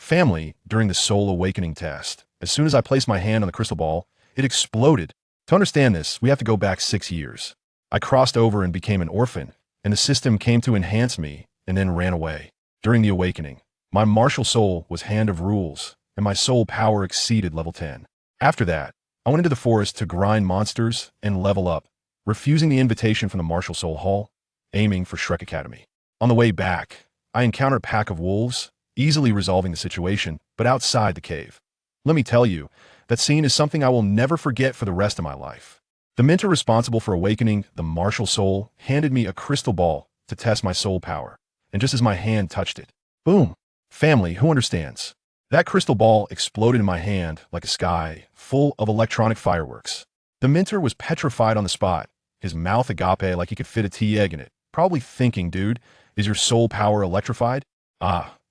Family, during the soul awakening test, as soon as I placed my hand on the crystal ball, it exploded. To understand this, we have to go back 6 years. I crossed over and became an orphan, and the system came to enhance me and then ran away. During the awakening, my martial soul was Hand of Rules, and my soul power exceeded level 10. After that, I went into the forest to grind monsters and level up, refusing the invitation from the Martial Soul Hall, aiming for Shrek Academy. On the way back, I encountered a pack of wolves, easily resolving the situation, but outside the cave. Let me tell you, that scene is something I will never forget for the rest of my life. The mentor responsible for awakening the martial soul handed me a crystal ball to test my soul power, and just as my hand touched it, boom! Family, who understands? That crystal ball exploded in my hand like a sky full of electronic fireworks. The mentor was petrified on the spot, his mouth agape like he could fit a tea egg in it, probably thinking, dude, is your soul power electrified?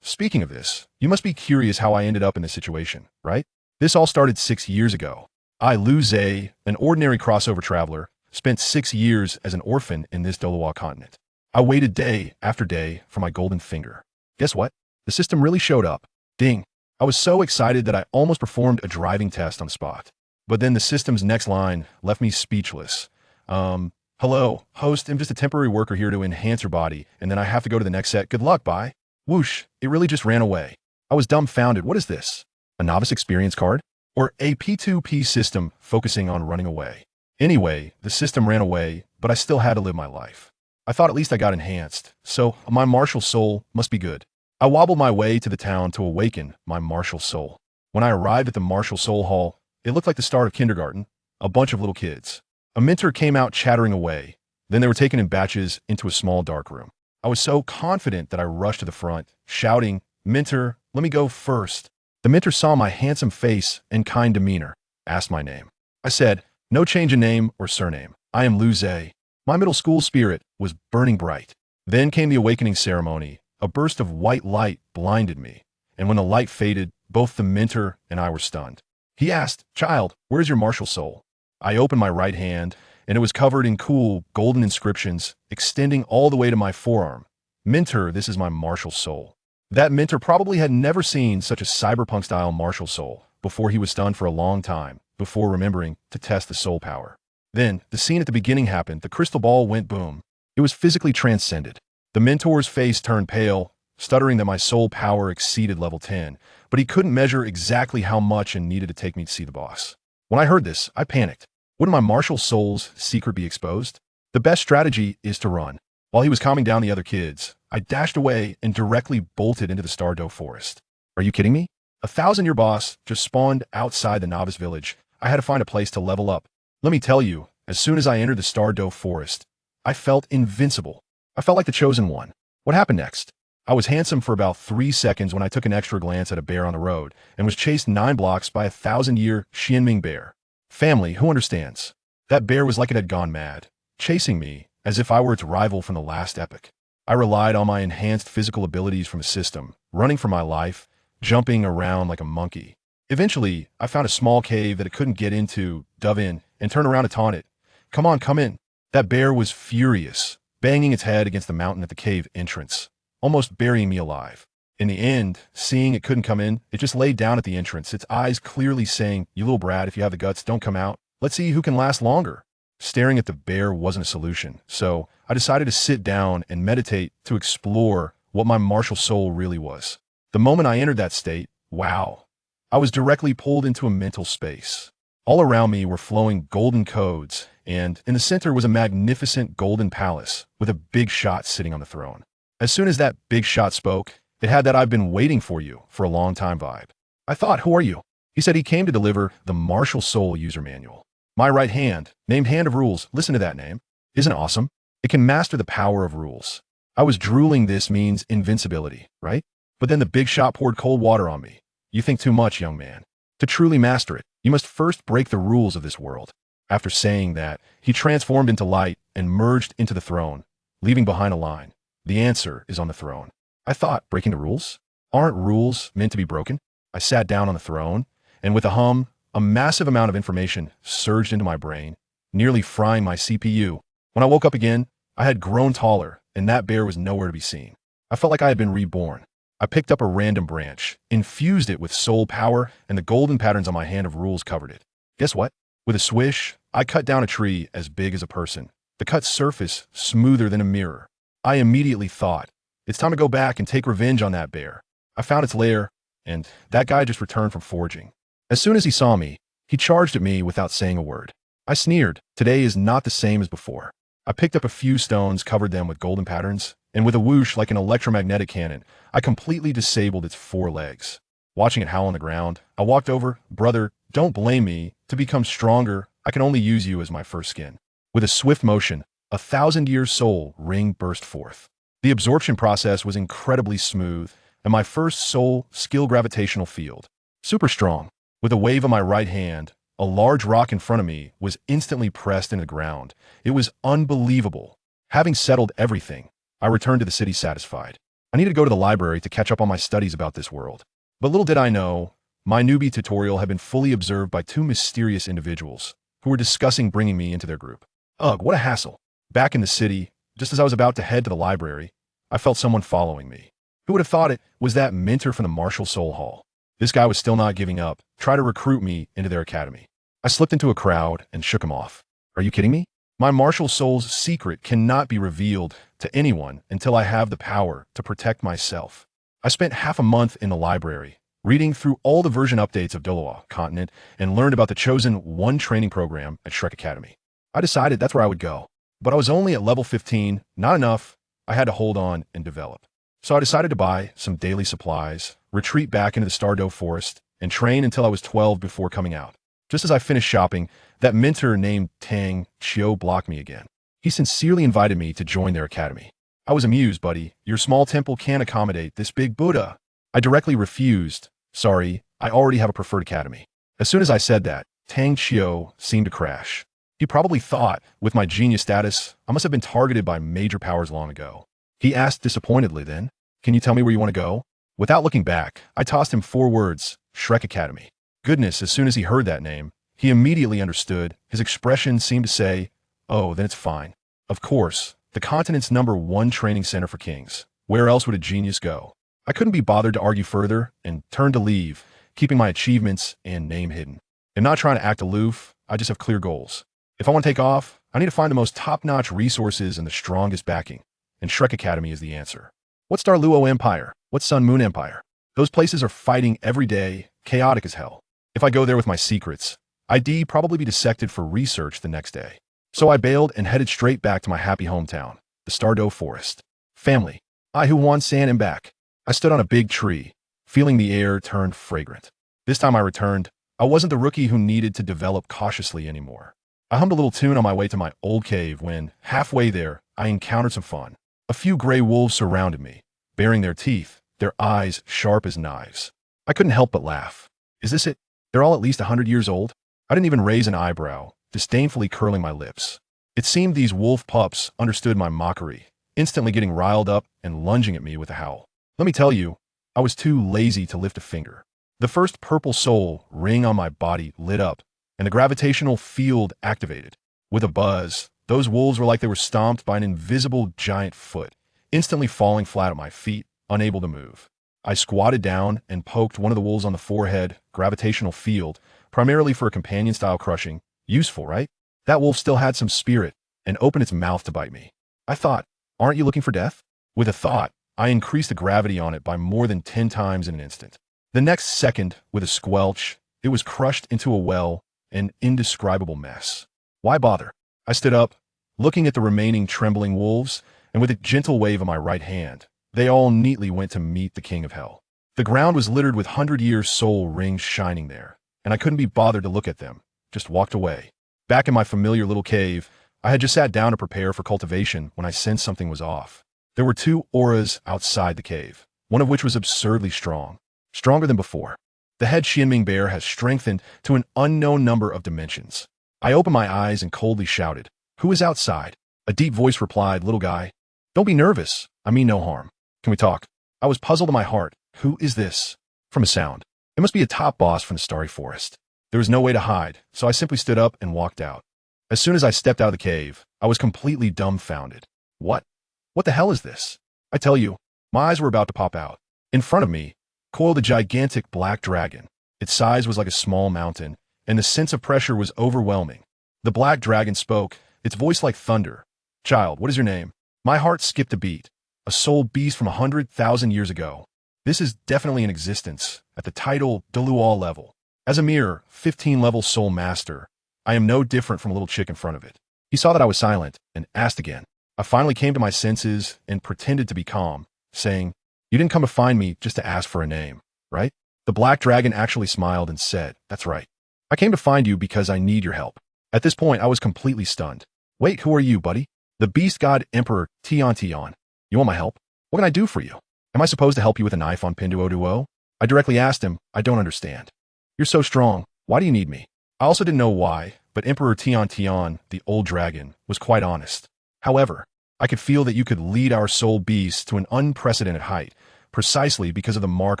Speaking of this, you must be curious how I ended up in this situation, right? This all started 6 years ago. I, Liu Zhe, an ordinary crossover traveler, spent 6 years as an orphan in this Dolawa continent. I waited day after day for my golden finger. Guess what? The system really showed up. Ding. I was so excited that I almost performed a driving test on the spot. But then the system's next line left me speechless. Hello, host, I'm just a temporary worker here to enhance your body, and then I have to go to the next set. Good luck, bye. Whoosh, it really just ran away. I was dumbfounded. What is this? A novice experience card? Or a P2P system focusing on running away? Anyway, the system ran away, but I still had to live my life. I thought at least I got enhanced, so my martial soul must be good. I wobbled my way to the town to awaken my martial soul. When I arrived at the Martial Soul Hall, it looked like the start of kindergarten, a bunch of little kids. A mentor came out chattering away. Then they were taken in batches into a small dark room. I was so confident that I rushed to the front, shouting, "Mentor, let me go first." The mentor saw my handsome face and kind demeanor, asked my name. I said, "No change in name or surname. I am Liu Zhe." My middle school spirit was burning bright. Then came the awakening ceremony. A burst of white light blinded me, and when the light faded, both the mentor and I were stunned. He asked, "Child, where's your martial soul?" I opened my right hand, and it was covered in cool, golden inscriptions, extending all the way to my forearm. "Mentor, this is my martial soul." That mentor probably had never seen such a cyberpunk-style martial soul before. He was stunned for a long time, before remembering to test the soul power. Then, the scene at the beginning happened. The crystal ball went boom. It was physically transcended. The mentor's face turned pale, stuttering that my soul power exceeded level 10, but he couldn't measure exactly how much and needed to take me to see the boss. When I heard this, I panicked. Wouldn't my martial soul's secret be exposed? The best strategy is to run. While he was calming down the other kids, I dashed away and directly bolted into the Stardoe forest. Are you kidding me? 1,000-year boss just spawned outside the novice village. I had to find a place to level up. Let me tell you, as soon as I entered the Stardoe forest, I felt invincible. I felt like the chosen one. What happened next? I was handsome for about 3 seconds when I took an extra glance at a bear on the road and was chased 9 blocks by a 1,000-year Xianming bear. Family, who understands? That bear was like it had gone mad, chasing me as if I were its rival from the last epoch. I relied on my enhanced physical abilities from the system, running for my life, jumping around like a monkey. Eventually, I found a small cave that it couldn't get into, dove in, and turned around to taunt it. "Come on, come in." That bear was furious, banging its head against the mountain at the cave entrance, almost burying me alive. In the end, seeing it couldn't come in, it just laid down at the entrance, its eyes clearly saying, "You little brat, if you have the guts, don't come out. Let's see who can last longer." Staring at the bear wasn't a solution, so I decided to sit down and meditate to explore what my martial soul really was. The moment I entered that state, wow, I was directly pulled into a mental space. All around me were flowing golden codes, and in the center was a magnificent golden palace with a big shot sitting on the throne. As soon as that big shot spoke, it had that "I've been waiting for you for a long time" vibe. I thought, "Who are you?" He said he came to deliver the Martial Soul user manual. My right hand, named Hand of Rules, listen to that name. Isn't it awesome? It can master the power of rules. I was drooling. This means invincibility, right? But then the big shot poured cold water on me. "You think too much, young man. To truly master it, you must first break the rules of this world." After saying that, he transformed into light and merged into the throne, leaving behind a line. "The answer is on the throne." I thought, breaking the rules? Aren't rules meant to be broken? I sat down on the throne, and with a hum, a massive amount of information surged into my brain, nearly frying my CPU. When I woke up again, I had grown taller, and that bear was nowhere to be seen. I felt like I had been reborn. I picked up a random branch, infused it with soul power, and the golden patterns on my hand of rules covered it. Guess what? With a swish, I cut down a tree as big as a person, the cut surface smoother than a mirror. I immediately thought, it's time to go back and take revenge on that bear. I found its lair, and that guy just returned from foraging. As soon as he saw me, he charged at me without saying a word. I sneered. Today is not the same as before. I picked up a few stones, covered them with golden patterns, and with a whoosh like an electromagnetic cannon, I completely disabled its 4 legs. Watching it howl on the ground, I walked over. Brother, don't blame me. To become stronger, I can only use you as my first skin. With a swift motion, a 1,000-year soul ring burst forth. The absorption process was incredibly smooth, and my first soul skill gravitational field. Super strong. With a wave of my right hand, a large rock in front of me was instantly pressed into the ground. It was unbelievable. Having settled everything, I returned to the city satisfied. I needed to go to the library to catch up on my studies about this world. But little did I know, my newbie tutorial had been fully observed by 2 mysterious individuals who were discussing bringing me into their group. Ugh, what a hassle. Back in the city, just as I was about to head to the library, I felt someone following me. Who would have thought it was that mentor from the Martial Soul Hall? This guy was still not giving up, trying to recruit me into their academy. I slipped into a crowd and shook him off. Are you kidding me? My martial soul's secret cannot be revealed to anyone until I have the power to protect myself. I spent half a month in the library, reading through all the version updates of Doloa Continent and learned about the Chosen One training program at Shrek Academy. I decided that's where I would go. But I was only at level 15, not enough. I had to hold on and develop. So I decided to buy some daily supplies, retreat back into the Stardow Forest, and train until I was 12 before coming out. Just as I finished shopping, that mentor named Tang Chio blocked me again. He sincerely invited me to join their academy. I was amused, buddy. Your small temple can't accommodate this big Buddha. I directly refused. Sorry, I already have a preferred academy. As soon as I said that, Tang Chio seemed to crash. He probably thought, with my genius status, I must have been targeted by major powers long ago. He asked disappointedly then, can you tell me where you want to go? Without looking back, I tossed him 4 words, Shrek Academy. Goodness, as soon as he heard that name, he immediately understood. His expression seemed to say, oh, then it's fine. Of course, the continent's #1 training center for kings. Where else would a genius go? I couldn't be bothered to argue further and turned to leave, keeping my achievements and name hidden. I'm not trying to act aloof, I just have clear goals. If I want to take off, I need to find the most top-notch resources and the strongest backing, and Shrek Academy is the answer. What's Star Luo Empire? What's Sun Moon Empire? Those places are fighting every day, chaotic as hell. If I go there with my secrets, I'd probably be dissected for research the next day. So I bailed and headed straight back to my happy hometown, the Stardow Forest. Family, I who want sand and back. I stood on a big tree, feeling the air turned fragrant. This time I returned, I wasn't the rookie who needed to develop cautiously anymore. I hummed a little tune on my way to my old cave when, halfway there, I encountered some fun. A few gray wolves surrounded me, baring their teeth, their eyes sharp as knives. I couldn't help but laugh. Is this it? They're all at least 100 years old? I didn't even raise an eyebrow, disdainfully curling my lips. It seemed these wolf pups understood my mockery, instantly getting riled up and lunging at me with a howl. Let me tell you, I was too lazy to lift a finger. The first purple soul ring on my body lit up, and the gravitational field activated. With a buzz, those wolves were like they were stomped by an invisible giant foot, instantly falling flat at my feet, unable to move. I squatted down and poked one of the wolves on the forehead, gravitational field, primarily for a companion-style crushing. Useful, right? That wolf still had some spirit, and opened its mouth to bite me. I thought, aren't you looking for death? With a thought, I increased the gravity on it by more than 10 times in an instant. The next second, with a squelch, it was crushed into a well, an indescribable mess. Why bother? I stood up, looking at the remaining trembling wolves, and with a gentle wave of my right hand, they all neatly went to meet the king of hell. The ground was littered with 100-year soul rings shining there, and I couldn't be bothered to look at them, just walked away. Back in my familiar little cave, I had just sat down to prepare for cultivation when I sensed something was off. There were 2 auras outside the cave, one of which was absurdly strong, stronger than before. The head Xianming bear has strengthened to an unknown number of dimensions. I opened my eyes and coldly shouted, "Who is outside?" A deep voice replied, "Little guy, don't be nervous. I mean no harm. Can we talk?" I was puzzled in my heart. Who is this? From a sound, it must be a top boss from the Starry Forest. There was no way to hide, so I simply stood up and walked out. As soon as I stepped out of the cave, I was completely dumbfounded. What? What the hell is this? I tell you, my eyes were about to pop out. In front of me coiled a gigantic black dragon. Its size was like a small mountain, and the sense of pressure was overwhelming. The black dragon spoke, its voice like thunder. "Child, what is your name?" My heart skipped a beat. A soul beast from 100,000 years ago. This is definitely in existence, at the title Delual level. As a mere 15-level soul master, I am no different from a little chick in front of it. He saw that I was silent, and asked again. I finally came to my senses and pretended to be calm, saying, "You didn't come to find me just to ask for a name, right?" The black dragon actually smiled and said, "That's right. I came to find you because I need your help." At this point, I was completely stunned. "Wait, who are you, buddy?" "The beast god Emperor Tion Tion. You want my help? What can I do for you? Am I supposed to help you with a knife on Pinduoduo?" I directly asked him, "I don't understand." "You're so strong. Why do you need me?" I also didn't know why, but Emperor Tion Tion, the old dragon, was quite honest. "However, I could feel that you could lead our soul beast to an unprecedented height, precisely because of the mark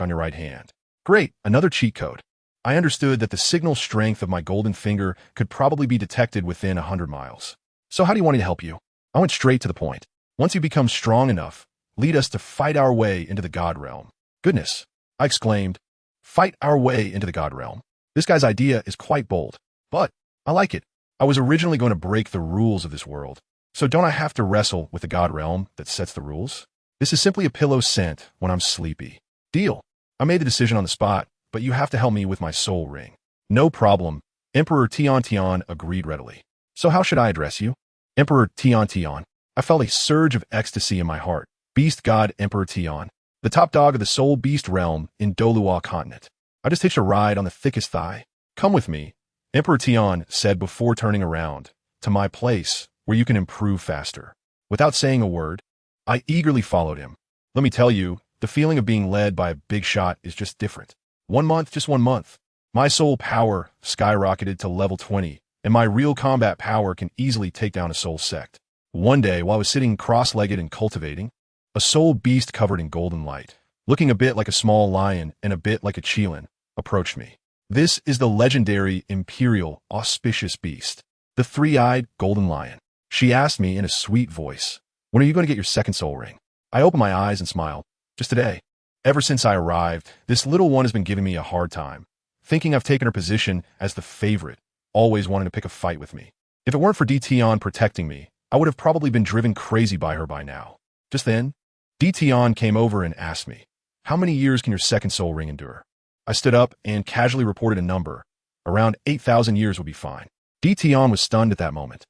on your right hand." Great, another cheat code. I understood that the signal strength of my golden finger could probably be detected within 100 miles. "So how do you want me to help you?" I went straight to the point. "Once you become strong enough, lead us to fight our way into the God realm." "Goodness," I exclaimed. "Fight our way into the God realm. This guy's idea is quite bold, but I like it. I was originally going to break the rules of this world, so don't I have to wrestle with the God realm that sets the rules? This is simply a pillow scent when I'm sleepy." "Deal." I made the decision on the spot, "but you have to help me with my soul ring." "No problem." Emperor Tion Tion agreed readily. "So how should I address you?" "Emperor Tion Tion." I felt a surge of ecstasy in my heart. Beast God Emperor Tion, the top dog of the soul beast realm in Dolua continent. I just hitched a ride on the thickest thigh. "Come with me," Emperor Tion said before turning around, "to my place where you can improve faster." Without saying a word, I eagerly followed him. Let me tell you, the feeling of being led by a big shot is just different. 1 month, just 1 month. My soul power skyrocketed to level 20, and my real combat power can easily take down a soul sect. One day, while I was sitting cross-legged and cultivating, a soul beast covered in golden light, looking a bit like a small lion and a bit like a Qilin, approached me. This is the legendary imperial auspicious beast, the three-eyed golden lion. She asked me in a sweet voice, "When are you going to get your second soul ring?" I opened my eyes and smiled. "Just today." Ever since I arrived, this little one has been giving me a hard time, thinking I've taken her position as the favorite, always wanting to pick a fight with me. If it weren't for Tion protecting me, I would have probably been driven crazy by her by now. Just then, Tion came over and asked me, "How many years can your second soul ring endure?" I stood up and casually reported a number. Around 8,000 years would be fine. Tion was stunned at that moment.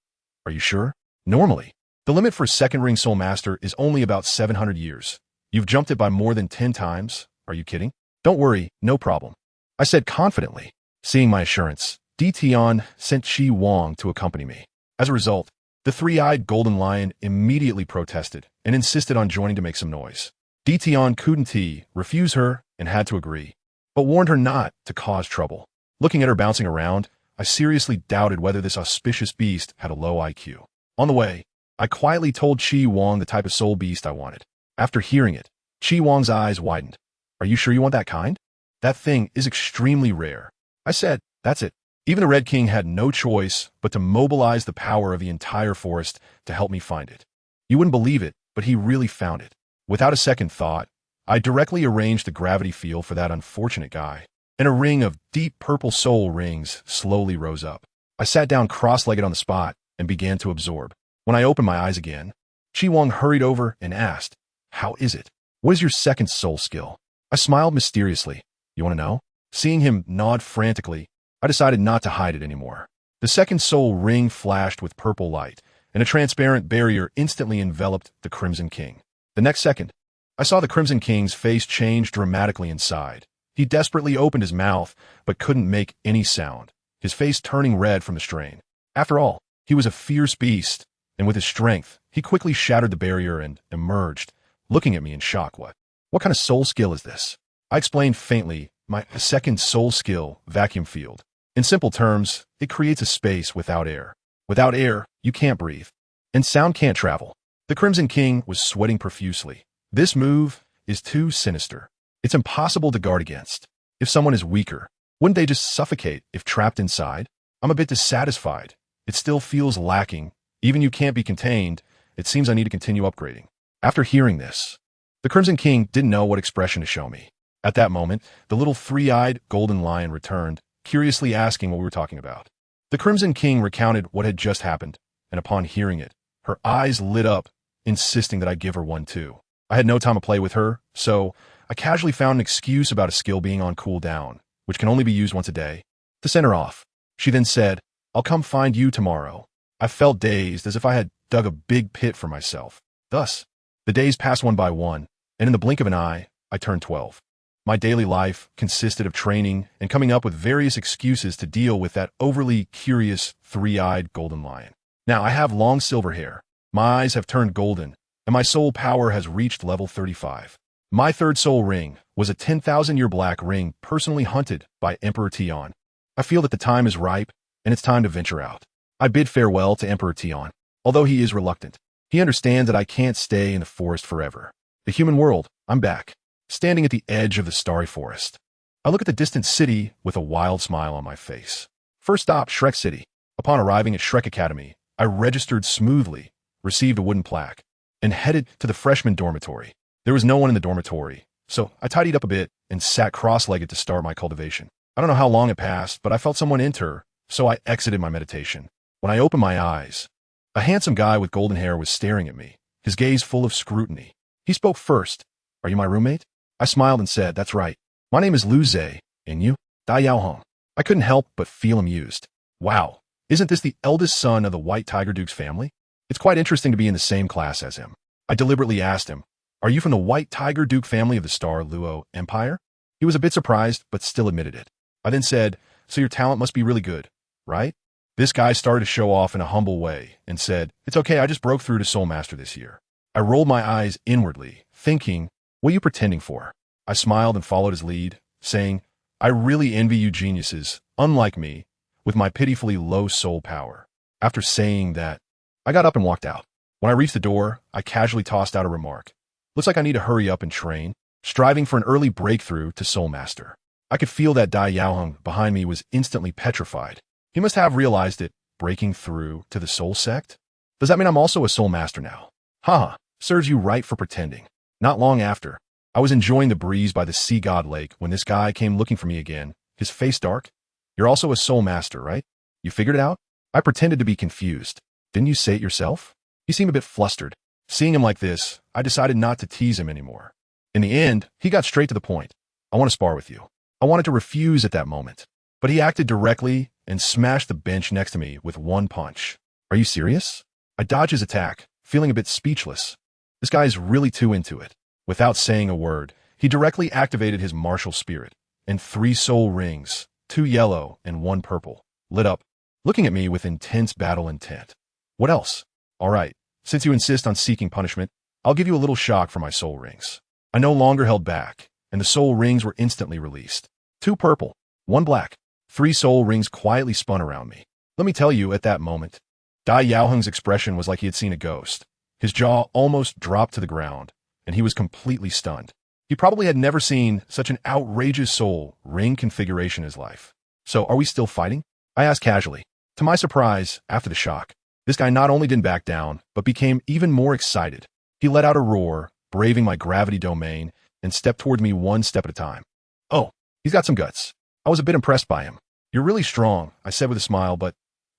"Are you sure?" "Normally, the limit for a second ring soul master is only about 700 years. You've jumped it by more than 10 times. Are you kidding?" "Don't worry, no problem," I said confidently. Seeing my assurance, Tion sent Chi Wang to accompany me. As a result, the three-eyed golden lion immediately protested and insisted on joining to make some noise. Tion couldn't refuse her and had to agree, but warned her not to cause trouble. Looking at her bouncing around, I seriously doubted whether this auspicious beast had a low IQ. On the way, I quietly told Chi Wang the type of soul beast I wanted. After hearing it, Chi Wang's eyes widened. "Are you sure you want that kind? That thing is extremely rare." I said, "That's it." Even the Red King had no choice but to mobilize the power of the entire forest to help me find it. You wouldn't believe it, but he really found it. Without a second thought, I directly arranged the gravity field for that unfortunate guy, and a ring of deep purple soul rings slowly rose up. I sat down cross-legged on the spot and began to absorb. When I opened my eyes again, Chi Wang hurried over and asked, "How is it? What is your second soul skill?" I smiled mysteriously. "You want to know?" Seeing him nod frantically, I decided not to hide it anymore. The second soul ring flashed with purple light, and a transparent barrier instantly enveloped the Crimson King. The next second, I saw the Crimson King's face change dramatically inside. He desperately opened his mouth, but couldn't make any sound, his face turning red from the strain. After all, he was a fierce beast, and with his strength, he quickly shattered the barrier and emerged, looking at me in shock. What kind of soul skill is this?" I explained faintly, "My second soul skill, vacuum field. In simple terms, it creates a space without air. Without air, you can't breathe, and sound can't travel." The Crimson King was sweating profusely. "This move is too sinister. It's impossible to guard against. If someone is weaker, wouldn't they just suffocate if trapped inside? I'm a bit dissatisfied. It still feels lacking. Even you can't be contained. It seems I need to continue upgrading." After hearing this, The Crimson King didn't know what expression to show me. At that moment, the little three-eyed golden lion returned, curiously asking what we were talking about. The Crimson King recounted what had just happened, and upon hearing it, her eyes lit up, insisting that I give her one too. I had no time to play with her, so I casually found an excuse about a skill being on cooldown, which can only be used once a day, to send her off. She then said, "I'll come find you tomorrow." I felt dazed, as if I had dug a big pit for myself. Thus, the days passed one by one, and in the blink of an eye, I turned 12. My daily life consisted of training and coming up with various excuses to deal with that overly curious, three-eyed golden lion. Now, I have long silver hair, my eyes have turned golden, and my soul power has reached level 35. My third soul ring was a 10,000-year black ring personally hunted by Emperor Tion. I feel that the time is ripe, and it's time to venture out. I bid farewell to Emperor Tion, although he is reluctant. He understands that I can't stay in the forest forever. The human world, I'm back, standing at the edge of the starry forest. I look at the distant city with a wild smile on my face. First stop, Shrek City. Upon arriving at Shrek Academy, I registered smoothly, received a wooden plaque, and headed to the freshman dormitory. There was no one in the dormitory, so I tidied up a bit and sat cross-legged to start my cultivation. I don't know how long it passed, but I felt someone enter, so I exited my meditation. When I opened my eyes, a handsome guy with golden hair was staring at me, his gaze full of scrutiny. He spoke first. "Are you my roommate?" I smiled and said, "That's right. My name is Lu Zhe, and you?" "Dai Yaohong." I couldn't help but feel amused. Wow, isn't this the eldest son of the White Tiger Duke's family? It's quite interesting to be in the same class as him. I deliberately asked him, "Are you from the White Tiger Duke family of the Star Luo Empire?" He was a bit surprised, but still admitted it. I then said, "So your talent must be really good, right?" This guy started to show off in a humble way and said, "It's okay, I just broke through to Soul Master this year." I rolled my eyes inwardly, thinking, "What are you pretending for?" I smiled and followed his lead, saying, "I really envy you geniuses, unlike me, with my pitifully low soul power." After saying that, I got up and walked out. When I reached the door, I casually tossed out a remark. "Looks like I need to hurry up and train," striving for an early breakthrough to Soul Master. I could feel that Dai Yaohong behind me was instantly petrified. He must have realized it, breaking through to the Soul Sect? Does that mean I'm also a Soul Master now? Haha, serves you right for pretending. Not long after, I was enjoying the breeze by the Sea God Lake when this guy came looking for me again, his face dark. "You're also a Soul Master, right? You figured it out?" I pretended to be confused. "Didn't you say it yourself?" He seemed a bit flustered. Seeing him like this, I decided not to tease him anymore. In the end, he got straight to the point. "I want to spar with you." I wanted to refuse at that moment, but he acted directly and smashed the bench next to me with one punch. "Are you serious?" I dodged his attack, feeling a bit speechless. This guy is really too into it. Without saying a word, he directly activated his martial spirit, and 3 soul rings, 2 yellow and 1 purple, lit up, looking at me with intense battle intent. "What else?" "All right, since you insist on seeking punishment, I'll give you a little shock for my soul rings." I no longer held back, and the soul rings were instantly released. 2 purple, 1 black, 3 soul rings quietly spun around me. Let me tell you, at that moment, Dai Yaoheng's expression was like he had seen a ghost. His jaw almost dropped to the ground, and he was completely stunned. He probably had never seen such an outrageous soul ring configuration in his life. "So, are we still fighting?" I asked casually. To my surprise, after the shock, this guy not only didn't back down, but became even more excited. He let out a roar, braving my gravity domain, and stepped toward me 1 step at a time. "Oh, he's got some guts." I was a bit impressed by him. "You're really strong," I said with a smile, "but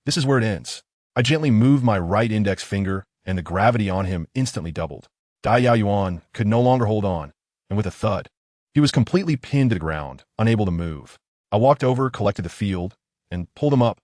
this is where it ends." I gently moved my right index finger, and the gravity on him instantly doubled. Dai Yaoyuan could no longer hold on, and with a thud, he was completely pinned to the ground, unable to move. I walked over, collected the field, and pulled him up.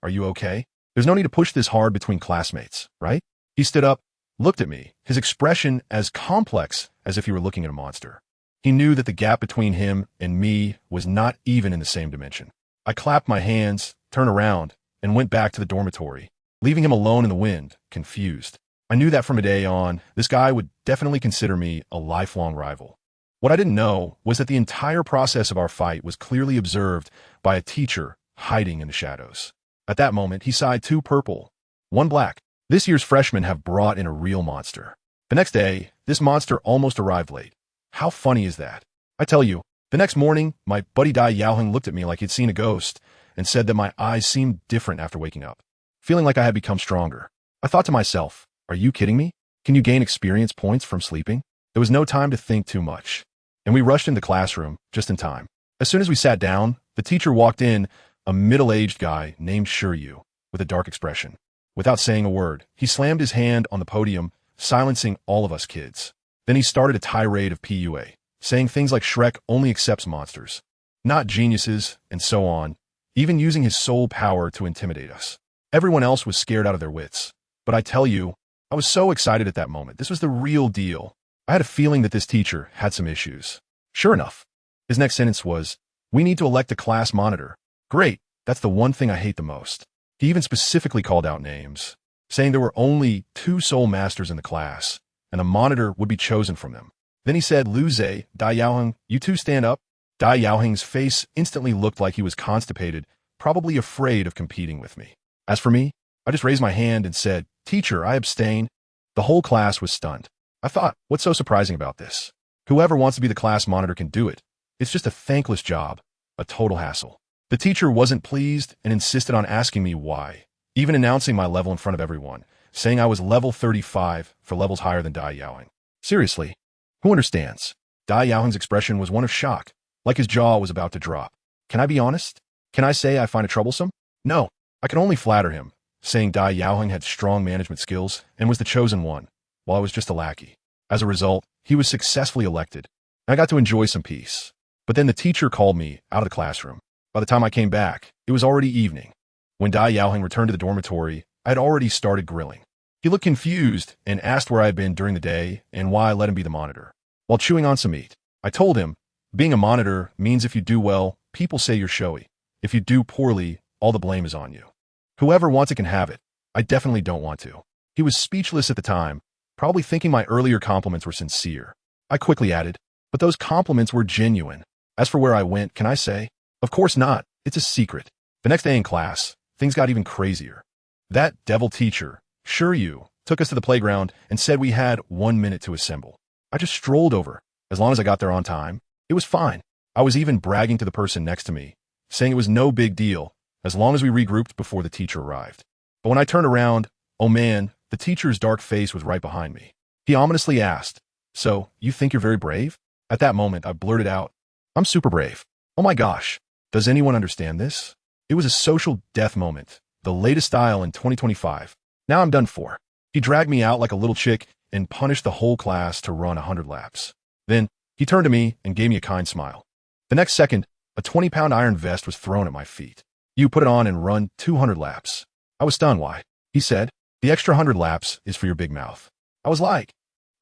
"Are you okay? There's no need to push this hard between classmates, right?" He stood up, looked at me, his expression as complex as if he were looking at a monster. He knew that the gap between him and me was not even in the same dimension. I clapped my hands, turned around, and went back to the dormitory, leaving him alone in the wind, confused. I knew that from a day on, this guy would definitely consider me a lifelong rival. What I didn't know was that the entire process of our fight was clearly observed by a teacher hiding in the shadows. At that moment, he sighed 2 purple, 1 black. This year's freshmen have brought in a real monster. The next day, this monster almost arrived late. How funny is that? I tell you, the next morning, my buddy Dai Yaoheng looked at me like he'd seen a ghost and said that my eyes seemed different after waking up, feeling like I had become stronger. I thought to myself, are you kidding me? Can you gain experience points from sleeping? There was no time to think too much, and we rushed into the classroom just in time. As soon as we sat down, the teacher walked in, a middle-aged guy named Shuryu, with a dark expression. Without saying a word, he slammed his hand on the podium, silencing all of us kids. Then he started a tirade of PUA, saying things like Shrek only accepts monsters, not geniuses, and so on, even using his soul power to intimidate us. Everyone else was scared out of their wits. But I tell you, I was so excited at that moment. This was the real deal. I had a feeling that this teacher had some issues. Sure enough, his next sentence was, "We need to elect a class monitor." Great, that's the one thing I hate the most. He even specifically called out names, saying there were only 2 soul masters in the class, and a monitor would be chosen from them. Then he said, "Lu Zhe, Dai Yaoheng, you two stand up." Dai Yaoheng's face instantly looked like he was constipated, probably afraid of competing with me. As for me, I just raised my hand and said, "Teacher, I abstain." The whole class was stunned. I thought, what's so surprising about this? Whoever wants to be the class monitor can do it. It's just a thankless job, a total hassle. The teacher wasn't pleased and insisted on asking me why, even announcing my level in front of everyone, saying I was level 35 for levels higher than Dai Yaoheng. Seriously, who understands? Dai Yaoheng's expression was one of shock, like his jaw was about to drop. Can I be honest? Can I say I find it troublesome? No, I can only flatter him, saying Dai Yaoheng had strong management skills and was the chosen one, while I was just a lackey. As a result, he was successfully elected, and I got to enjoy some peace. But then the teacher called me out of the classroom. By the time I came back, it was already evening. When Dai Yaoheng returned to the dormitory, I had already started grilling. He looked confused and asked where I had been during the day and why I let him be the monitor. While chewing on some meat, I told him, being a monitor means if you do well, people say you're showy. If you do poorly, all the blame is on you. Whoever wants it can have it. I definitely don't want to. He was speechless at the time, probably thinking my earlier compliments were sincere. I quickly added, but those compliments were genuine. As for where I went, can I say? Of course not. It's a secret. The next day in class, things got even crazier. That devil teacher, Shuryu, took us to the playground and said we had 1 minute to assemble. I just strolled over. As long as I got there on time, it was fine. I was even bragging to the person next to me, saying it was no big deal, as long as we regrouped before the teacher arrived. But when I turned around, oh man, the teacher's dark face was right behind me. He ominously asked, "So, you think you're very brave?" At that moment, I blurted out, "I'm super brave." Oh my gosh, does anyone understand this? It was a social death moment, the latest style in 2025. Now I'm done for. He dragged me out like a little chick and punished the whole class to run 100 laps. Then, he turned to me and gave me a kind smile. The next second, a 20-pound iron vest was thrown at my feet. "You put it on and run 200 laps. I was stunned. Why? He said, "The extra 100 laps is for your big mouth." I was like,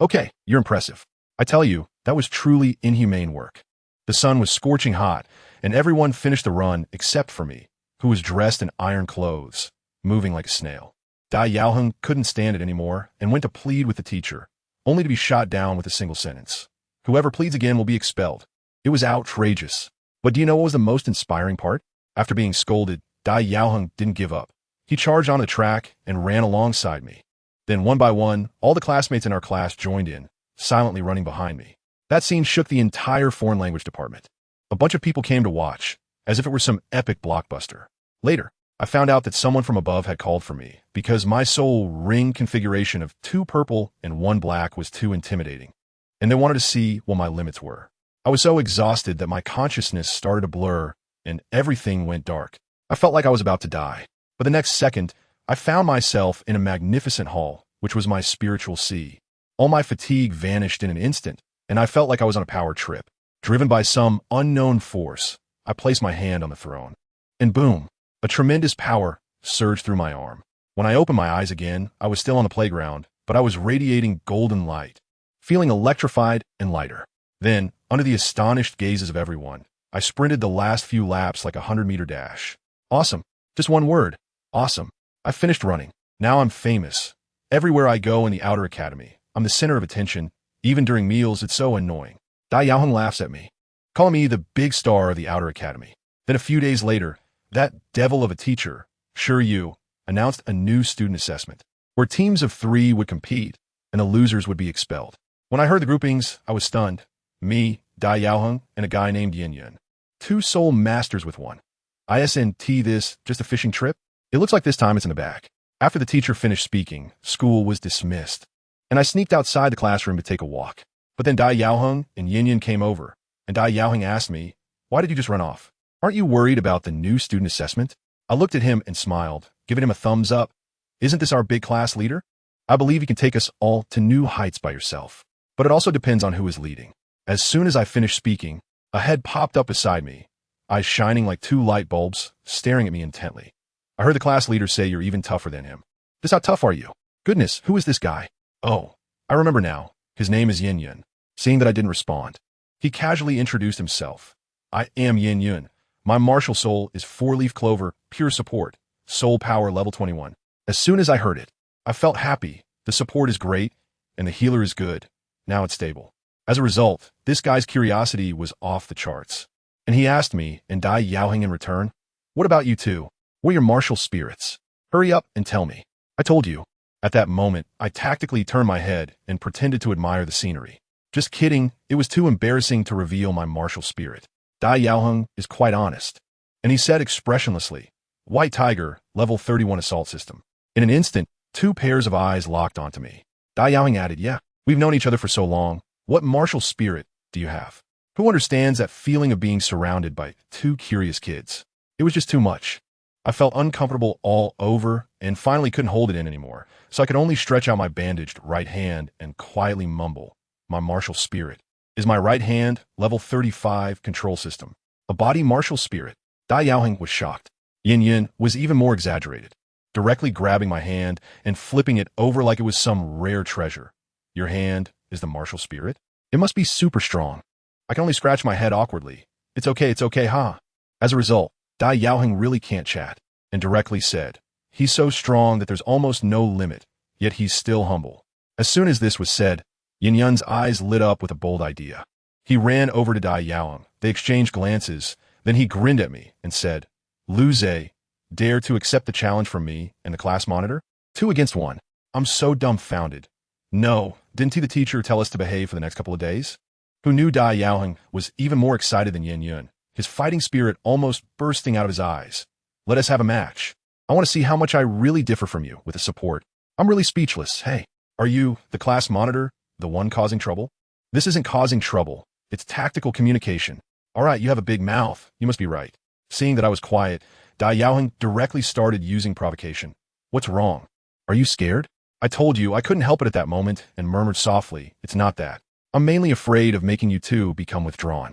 "Okay, you're impressive." I tell you, that was truly inhumane work. The sun was scorching hot, and everyone finished the run except for me, who was dressed in iron clothes, moving like a snail. Dai Yaoheng couldn't stand it anymore and went to plead with the teacher, only to be shot down with a single sentence. "Whoever pleads again will be expelled." It was outrageous. But do you know what was the most inspiring part? After being scolded, Dai Yaoheng didn't give up. He charged on the track and ran alongside me. Then one by one, all the classmates in our class joined in, silently running behind me. That scene shook the entire foreign language department. A bunch of people came to watch, as if it were some epic blockbuster. Later, I found out that someone from above had called for me, because my soul ring configuration of 2 purple and 1 black was too intimidating, and they wanted to see what my limits were. I was so exhausted that my consciousness started to blur, and everything went dark. I felt like I was about to die. But the next second, I found myself in a magnificent hall, which was my spiritual sea. All my fatigue vanished in an instant, and I felt like I was on a power trip. Driven by some unknown force, I placed my hand on the throne. And boom, a tremendous power surged through my arm. When I opened my eyes again, I was still on the playground, but I was radiating golden light, feeling electrified and lighter. Then, under the astonished gazes of everyone, I sprinted the last few laps like a 100-meter dash. Awesome. Just one word. Awesome. I finished running. Now I'm famous. Everywhere I go in the outer academy, I'm the center of attention. Even during meals, it's so annoying. Dai Yaoheng laughs at me, calling me the big star of the outer academy. Then a few days later, that devil of a teacher, Shuryu, announced a new student assessment, where teams of 3 would compete, and the losers would be expelled. When I heard the groupings, I was stunned. Me, Dai Yaoheng, and a guy named Yin Yin. 2 soul masters with 1. ISNT this, just a fishing trip? It looks like this time it's in the back. After the teacher finished speaking, school was dismissed, and I sneaked outside the classroom to take a walk. But then Dai Yaoheng and Yin Yin came over, and Dai Yaoheng asked me, "Why did you just run off? Aren't you worried about the new student assessment?" I looked at him and smiled, giving him a thumbs up. Isn't this our big class leader? I believe you can take us all to new heights by yourself. But it also depends on who is leading. As soon as I finished speaking, a head popped up beside me, eyes shining like two light bulbs, staring at me intently. I heard the class leader say you're even tougher than him. Just how tough are you? Goodness, who is this guy? Oh, I remember now. His name is Yin Yun. Seeing that I didn't respond, he casually introduced himself. I am Yin Yun. My martial soul is 4-leaf clover, pure support, soul power level 21. As soon as I heard it, I felt happy. The support is great, and the healer is good. Now it's stable. As a result, this guy's curiosity was off the charts. And he asked me, and Dai Yaoheng in return, "What about you two? What are your martial spirits? Hurry up and tell me." I told you. At that moment, I tactically turned my head and pretended to admire the scenery. Just kidding, it was too embarrassing to reveal my martial spirit. Dai Yaoheng is quite honest. And he said expressionlessly, "White Tiger, level 31 assault system." In an instant, 2 pairs of eyes locked onto me. Dai Yaoheng added, "Yeah, we've known each other for so long. What martial spirit do you have?" Who understands that feeling of being surrounded by 2 curious kids? It was just too much. I felt uncomfortable all over and finally couldn't hold it in anymore, so I could only stretch out my bandaged right hand and quietly mumble, "My martial spirit is my right hand, level 35 control system. A body martial spirit." Dai Yaoheng was shocked. Yin Yin was even more exaggerated, directly grabbing my hand and flipping it over like it was some rare treasure. "Your hand is the martial spirit? It must be super strong." I can only scratch my head awkwardly. It's okay, huh? As a result, Dai Yaoheng really can't chat, and directly said, "He's so strong that there's almost no limit, yet he's still humble." As soon as this was said, Yin Yun's eyes lit up with a bold idea. He ran over to Dai Yaoheng. They exchanged glances, then he grinned at me and said, "Luze, dare to accept the challenge from me and the class monitor? 2 against 1. I'm so dumbfounded. No, didn't the teacher tell us to behave for the next couple of days?" Who knew Dai Yaoheng was even more excited than Yin Yun, his fighting spirit almost bursting out of his eyes. "Let us have a match. I want to see how much I really differ from you with the support." I'm really speechless. Hey, are you, the class monitor, the one causing trouble? This isn't causing trouble. It's tactical communication. All right, you have a big mouth. You must be right. Seeing that I was quiet, Dai Yaoheng directly started using provocation. "What's wrong? Are you scared?" I told you I couldn't help it at that moment and murmured softly, "It's not that. I'm mainly afraid of making you two become withdrawn."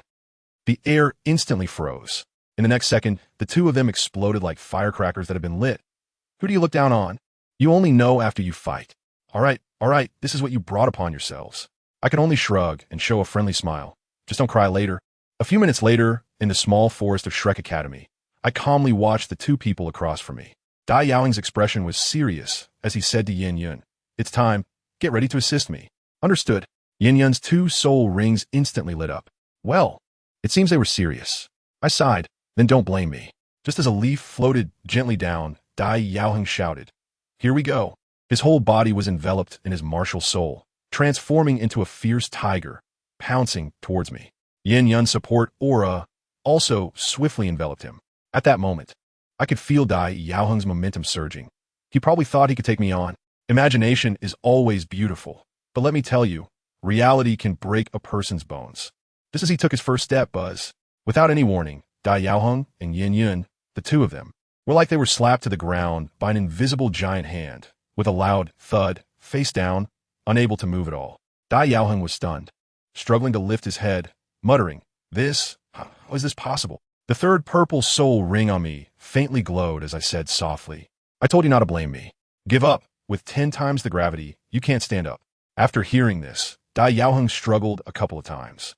The air instantly froze. In the next second, the 2 of them exploded like firecrackers that had been lit. Who do you look down on? You only know after you fight. All right, this is what you brought upon yourselves. I could only shrug and show a friendly smile. Just don't cry later. A few minutes later, in the small forest of Shrek Academy, I calmly watched the 2 people across from me. Dai Yaoheng's expression was serious as he said to Yin Yun, "It's time. Get ready to assist me." Understood. Yin Yun's 2 soul rings instantly lit up. Well, it seems they were serious. I sighed. Then don't blame me. Just as a leaf floated gently down, Dai Yaoheng shouted, "Here we go." His whole body was enveloped in his martial soul, transforming into a fierce tiger, pouncing towards me. Yin Yun's support aura also swiftly enveloped him. At that moment, I could feel Dai Yaoheng's momentum surging. He probably thought he could take me on. Imagination is always beautiful, but let me tell you, reality can break a person's bones. Just as he took his first step, Buzz, without any warning, Dai Yaoheng and Yin Yun, the 2 of them, were like they were slapped to the ground by an invisible giant hand, with a loud thud, face down, unable to move at all. Dai Yaoheng was stunned, struggling to lift his head, muttering, How is this possible?" The 3rd purple soul ring on me faintly glowed as I said softly, "I told you not to blame me. Give up. With 10 times the gravity, you can't stand up." After hearing this, Dai Yaoheng struggled a couple of times,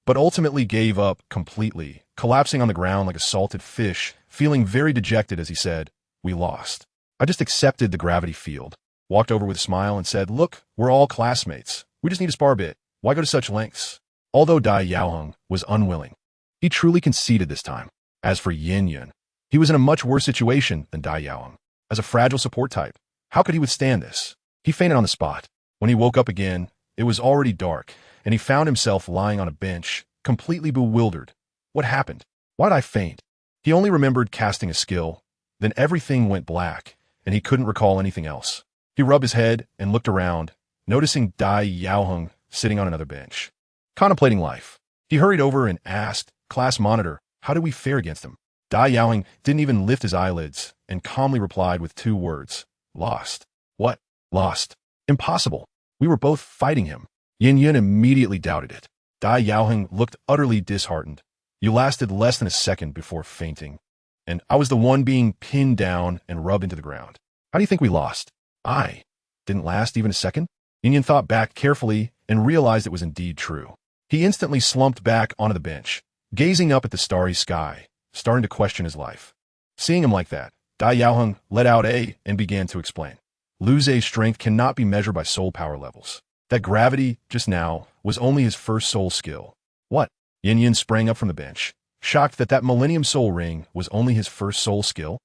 but ultimately gave up completely, collapsing on the ground like a salted fish, feeling very dejected as he said, "We lost." I just accepted the gravity field, walked over with a smile and said, "Look, we're all classmates. We just need to spar a bit. Why go to such lengths?" Although Dai Yaoheng was unwilling, he truly conceded this time. As for Yin Yun, he was in a much worse situation than Dai Yaoheng. As a fragile support type, how could he withstand this? He fainted on the spot. When he woke up again, it was already dark, and he found himself lying on a bench, completely bewildered. What happened? Why did I faint? He only remembered casting a skill. Then everything went black, and he couldn't recall anything else. He rubbed his head and looked around, noticing Dai Yaoheng sitting on another bench, contemplating life. He hurried over and asked, "Class monitor, how did we fare against him?" Dai Yaoheng didn't even lift his eyelids and calmly replied with 2 words, "Lost." "What? Lost? Impossible. We were both fighting him." Yin Yun immediately doubted it. Dai Yaoheng looked utterly disheartened. "You lasted less than a second before fainting. And I was the one being pinned down and rubbed into the ground. How do you think we lost?" "I didn't last even a second?" Yin Yun thought back carefully and realized it was indeed true. He instantly slumped back onto the bench, gazing up at the starry sky, starting to question his life. Seeing him like that, Dai Yaoheng let out and began to explain. Lu Ze's strength cannot be measured by soul power levels. That gravity, just now, was only his first soul skill. What? Yin Yun sprang up from the bench, shocked that Millennium Soul Ring was only his first soul skill.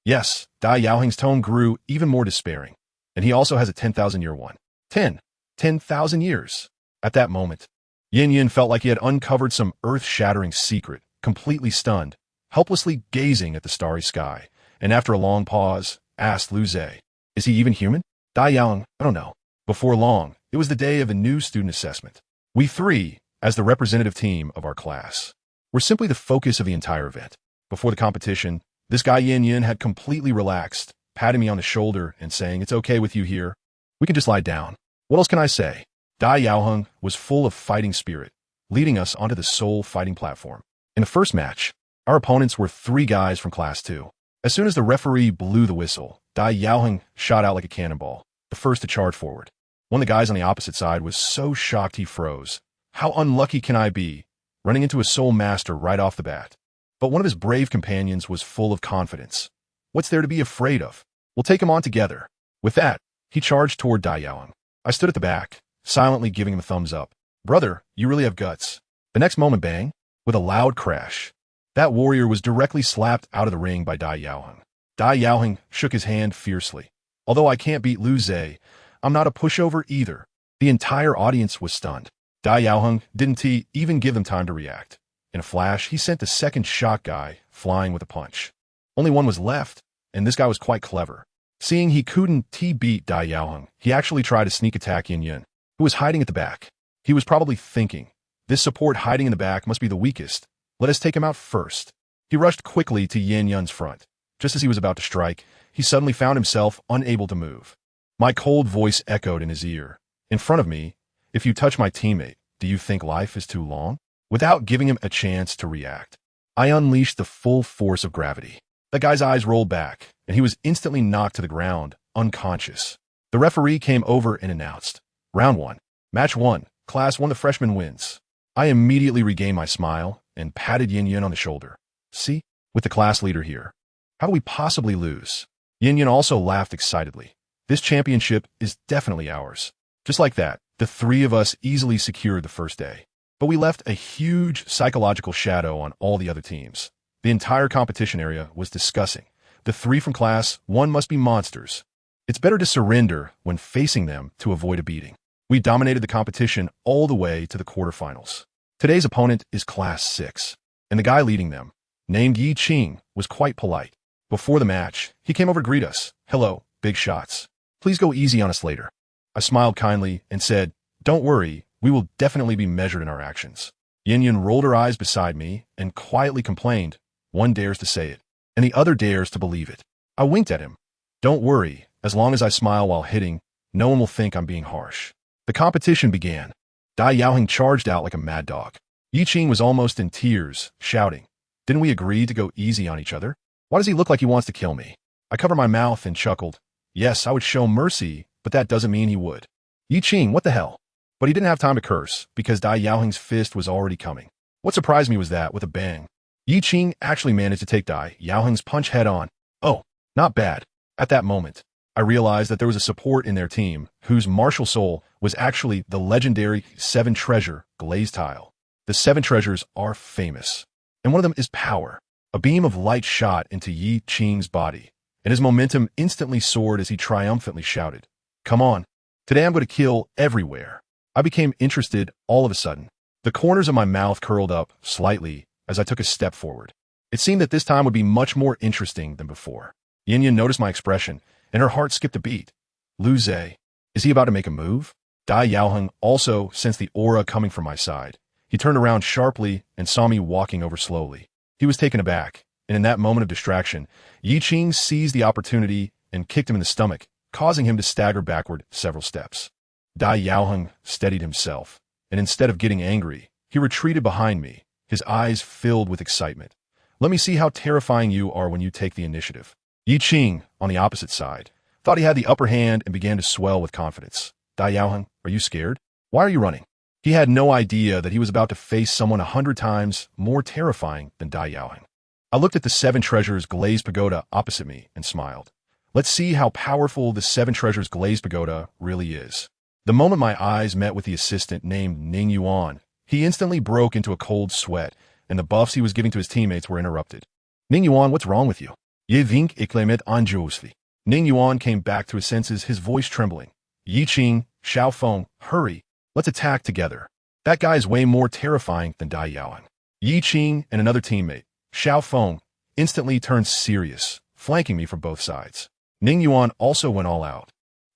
Yes, Dai Yaoheng's tone grew even more despairing. And he also has a 10,000-year one. 10,000 years. At that moment, Yin Yun felt like he had uncovered some earth-shattering secret, completely stunned, helplessly gazing at the starry sky, and after a long pause, asked Lu Ze, "Is he even human?" "Dai Yaoheng, I don't know." Before long, it was the day of a new student assessment. We 3, as the representative team of our class, were simply the focus of the entire event. Before the competition, this guy Yin Yun had completely relaxed, patting me on the shoulder and saying, "It's okay with you here. We can just lie down." What else can I say? Dai Yaoheng was full of fighting spirit, leading us onto the soul fighting platform. In the first match, our opponents were 3 guys from Class 2. As soon as the referee blew the whistle, Dai Yaoheng shot out like a cannonball, the first to charge forward. One of the guys on the opposite side was so shocked he froze. How unlucky can I be, running into a soul master right off the bat? But one of his brave companions was full of confidence. What's there to be afraid of? We'll take him on together. With that, he charged toward Dai Yaoheng. I stood at the back, silently giving him a thumbs up. "Brother, you really have guts." The next moment, bang, with a loud crash, that warrior was directly slapped out of the ring by Dai Yaoheng. Dai Yaoheng shook his hand fiercely. "Although I can't beat Lu Ze, I'm not a pushover either." The entire audience was stunned. Dai Yaoheng didn't even give them time to react. In a flash, he sent the second shot guy flying with a punch. Only one was left, and this guy was quite clever. Seeing he couldn't beat Dai Yaoheng, he actually tried to sneak attack Yin Yun, who was hiding at the back. He was probably thinking, "This support hiding in the back must be the weakest. Let us take him out first." He rushed quickly to Yin Yun's front. Just as he was about to strike, he suddenly found himself unable to move. My cold voice echoed in his ear. In front of me, "If you touch my teammate, do you think life is too long?" Without giving him a chance to react, I unleashed the full force of gravity. The guy's eyes rolled back, and he was instantly knocked to the ground, unconscious. The referee came over and announced, "Round 1, Match 1, Class 1, the freshman wins." I immediately regained my smile and patted Yin Yun on the shoulder. "See, with the class leader here, how do we possibly lose?" Yin Yun also laughed excitedly. "This championship is definitely ours." Just like that, the 3 of us easily secured the first day. But we left a huge psychological shadow on all the other teams. The entire competition area was discussing, "The 3 from Class 1 must be monsters. It's better to surrender when facing them to avoid a beating." We dominated the competition all the way to the quarterfinals. Today's opponent is Class 6, and the guy leading them, named Yi Qing, was quite polite. Before the match, he came over to greet us. "Hello, big shots. Please go easy on us later." I smiled kindly and said, "Don't worry, we will definitely be measured in our actions." Yin Yun rolled her eyes beside me and quietly complained, "One dares to say it, and the other dares to believe it." I winked at him. "Don't worry, as long as I smile while hitting, no one will think I'm being harsh." The competition began. Dai Yaoheng charged out like a mad dog. Yi Qing was almost in tears, shouting, "Didn't we agree to go easy on each other? Why does he look like he wants to kill me?" I covered my mouth and chuckled. "Yes, I would show mercy, but that doesn't mean he would." "Yi Qing, what the hell?" But he didn't have time to curse, because Dai Yaoheng's fist was already coming. What surprised me was that, with a bang, Yi Qing actually managed to take Dai Yaoheng's punch head on. Oh, not bad. At that moment, I realized that there was a support in their team whose martial soul was actually the legendary 7 treasure glaze tile. The 7 treasures are famous, and one of them is power. A beam of light shot into Yi Qing's body, and his momentum instantly soared as he triumphantly shouted, "Come on, today I'm going to kill everywhere." I became interested all of a sudden. The corners of my mouth curled up slightly as I took a step forward. It seemed that this time would be much more interesting than before. Yin Yun noticed my expression, and her heart skipped a beat. "Lu Ze, is he about to make a move?" Dai Yaoheng also sensed the aura coming from my side. He turned around sharply and saw me walking over slowly. He was taken aback, and in that moment of distraction, Yi Qing seized the opportunity and kicked him in the stomach, causing him to stagger backward several steps. Dai Yaoheng steadied himself, and instead of getting angry, he retreated behind me, his eyes filled with excitement. Let me see how terrifying you are when you take the initiative. Yi Qing, on the opposite side, thought he had the upper hand and began to swell with confidence. Dai Yaoheng, are you scared? Why are you running? He had no idea that he was about to face someone 100 times more terrifying than Dai Yaoheng. I looked at the Seven Treasures glazed pagoda opposite me and smiled. Let's see how powerful the Seven Treasures glazed pagoda really is. The moment my eyes met with the assistant named Ning Yuan, he instantly broke into a cold sweat, and the buffs he was giving to his teammates were interrupted. Ning Yuan, what's wrong with you? Ye vink éclamet angeusly. Ning Yuan came back to his senses, his voice trembling. Yi Qing, Xiao Feng, hurry. Let's attack together. That guy is way more terrifying than Dai Yaoheng. Yi Qing and another teammate, Xiao Feng, instantly turned serious, flanking me from both sides. Ning Yuan also went all out,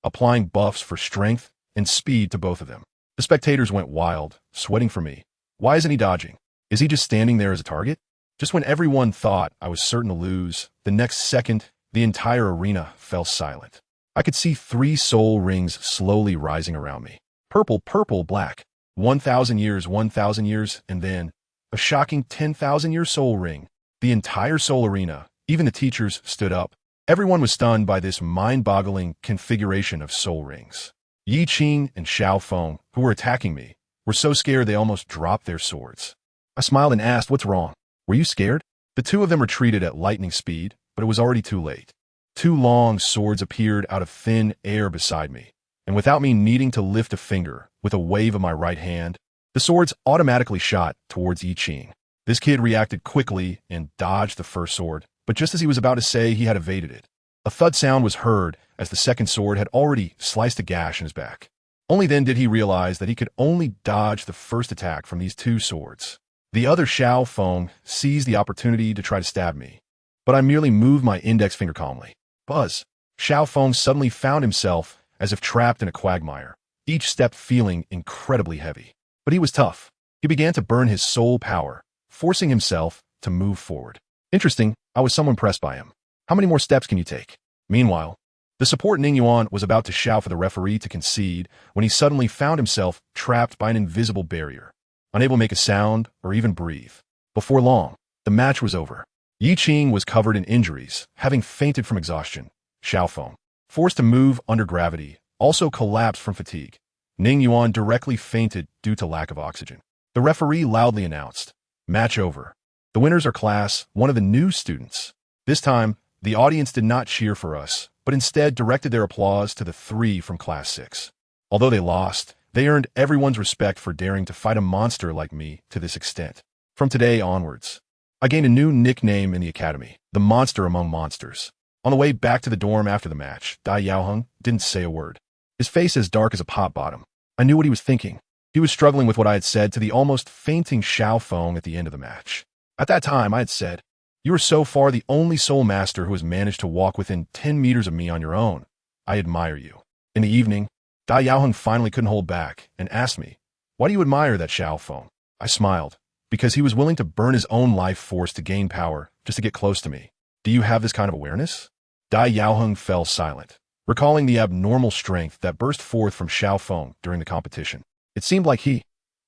applying buffs for strength and speed to both of them. The spectators went wild, sweating for me. Why isn't he dodging? Is he just standing there as a target? Just when everyone thought I was certain to lose, the next second, the entire arena fell silent. I could see 3 soul rings slowly rising around me. Purple, purple, black. 1,000 years, 1,000 years, and then a shocking 10,000-year soul ring. The entire soul arena, even the teachers, stood up. Everyone was stunned by this mind-boggling configuration of soul rings. Yi Qing and Xiao Feng, who were attacking me, were so scared they almost dropped their swords. I smiled and asked, what's wrong? Were you scared? The two of them retreated at lightning speed, but it was already too late. 2 long swords appeared out of thin air beside me, and without me needing to lift a finger, with a wave of my right hand, the swords automatically shot towards Yi Qing. This kid reacted quickly and dodged the first sword, but just as he was about to say he had evaded it, a thud sound was heard as the second sword had already sliced a gash in his back. Only then did he realize that he could only dodge the first attack from these 2 swords. The other Xiao Feng seized the opportunity to try to stab me, but I merely moved my index finger calmly. Buzz! Xiao Feng suddenly found himself as if trapped in a quagmire, each step feeling incredibly heavy. But he was tough. He began to burn his soul power, forcing himself to move forward. Interesting, I was so impressed by him. How many more steps can you take? Meanwhile, the support Ning Yuan was about to shout for the referee to concede when he suddenly found himself trapped by an invisible barrier, unable to make a sound or even breathe. Before long, the match was over. Yi Qing was covered in injuries, having fainted from exhaustion. Xiao Feng, forced to move under gravity, also collapsed from fatigue. Ning Yuan directly fainted due to lack of oxygen. The referee loudly announced, match over. The winners are Class 1 of the new students. This time, the audience did not cheer for us, but instead directed their applause to the 3 from Class 6. Although they lost, they earned everyone's respect for daring to fight a monster like me to this extent. From today onwards, I gained a new nickname in the academy, the Monster Among Monsters. On the way back to the dorm after the match, Dai Yaoheng didn't say a word. His face as dark as a pot bottom. I knew what he was thinking. He was struggling with what I had said to the almost fainting Xiao Feng at the end of the match. At that time, I had said, you are so far the only soul master who has managed to walk within 10 meters of me on your own. I admire you. In the evening, Dai Yaoheng finally couldn't hold back and asked me, why do you admire that Xiao Feng? I smiled, because he was willing to burn his own life force to gain power just to get close to me. Do you have this kind of awareness? Dai Yaoheng fell silent, recalling the abnormal strength that burst forth from Xiao Feng during the competition. It seemed like he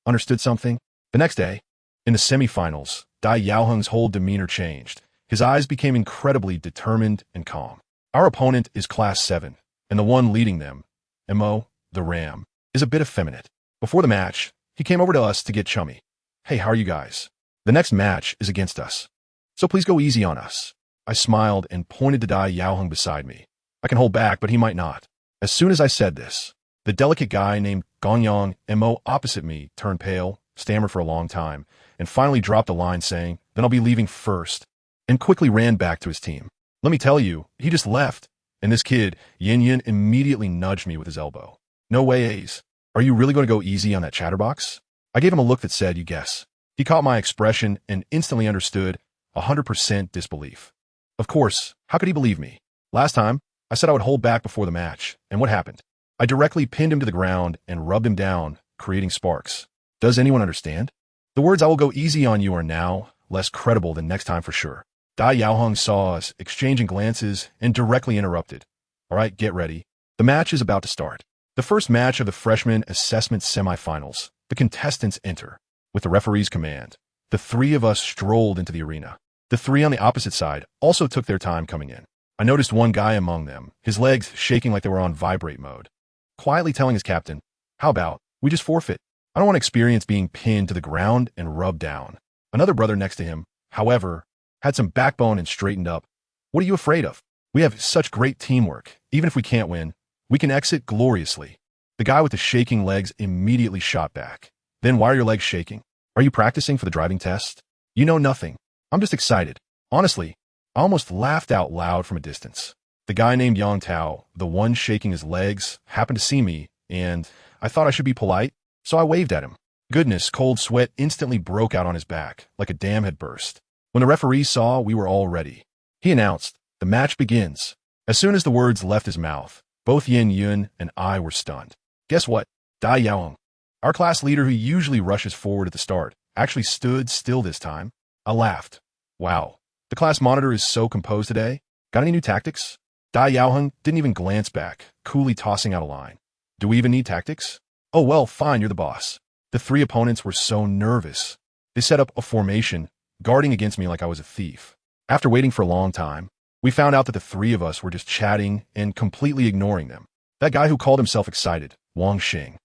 understood something. The next day, in the semifinals, Dai Yaoheng's whole demeanor changed. His eyes became incredibly determined and calm. Our opponent is Class 7, and the one leading them, Mo, the Ram, is a bit effeminate. Before the match, he came over to us to get chummy. Hey, how are you guys? The next match is against us, so please go easy on us. I smiled and pointed to Dai Yaoheng beside me. I can hold back, but he might not. As soon as I said this, the delicate guy named Gongyang Mo opposite me turned pale, stammered for a long time, and finally dropped a line saying, then I'll be leaving first, and quickly ran back to his team. Let me tell you, he just left, and this kid, Yin Yin, immediately nudged me with his elbow. No way, Ace. Are you really going to go easy on that chatterbox? I gave him a look that said, you guess. He caught my expression and instantly understood 100% disbelief. Of course, how could he believe me? Last time, I said I would hold back before the match, and what happened? I directly pinned him to the ground and rubbed him down, creating sparks. Does anyone understand? The words "I will go easy on you" are now less credible than next time for sure. Dai Yaoheng saw us, exchanging glances, and directly interrupted. All right, get ready. The match is about to start. The first match of the freshman assessment semifinals. The contestants enter. With the referee's command, the three of us strolled into the arena. The three on the opposite side also took their time coming in. I noticed one guy among them, his legs shaking like they were on vibrate mode, quietly telling his captain, "How about we just forfeit? I don't want to experience being pinned to the ground and rubbed down." Another brother next to him, however, had some backbone and straightened up. "What are you afraid of? We have such great teamwork. Even if we can't win, we can exit gloriously." The guy with the shaking legs immediately shot back. "Then why are your legs shaking? Are you practicing for the driving test? You know nothing. I'm just excited." Honestly, I almost laughed out loud from a distance. The guy named Yang Tao, the one shaking his legs, happened to see me, and I thought I should be polite, so I waved at him. Goodness, cold sweat instantly broke out on his back, like a dam had burst. When the referee saw we were all ready, he announced, "The match begins." As soon as the words left his mouth, both Yin Yun and I were stunned. Guess what? Dai Yaoheng, our class leader who usually rushes forward at the start, actually stood still this time. I laughed. Wow, the class monitor is so composed today. Got any new tactics? Dai Yaoheng didn't even glance back, coolly tossing out a line. "Do we even need tactics?" "Oh well, fine, you're the boss." The three opponents were so nervous. They set up a formation, guarding against me like I was a thief. After waiting for a long time, we found out that the three of us were just chatting and completely ignoring them. That guy who called himself excited, Wang Xing,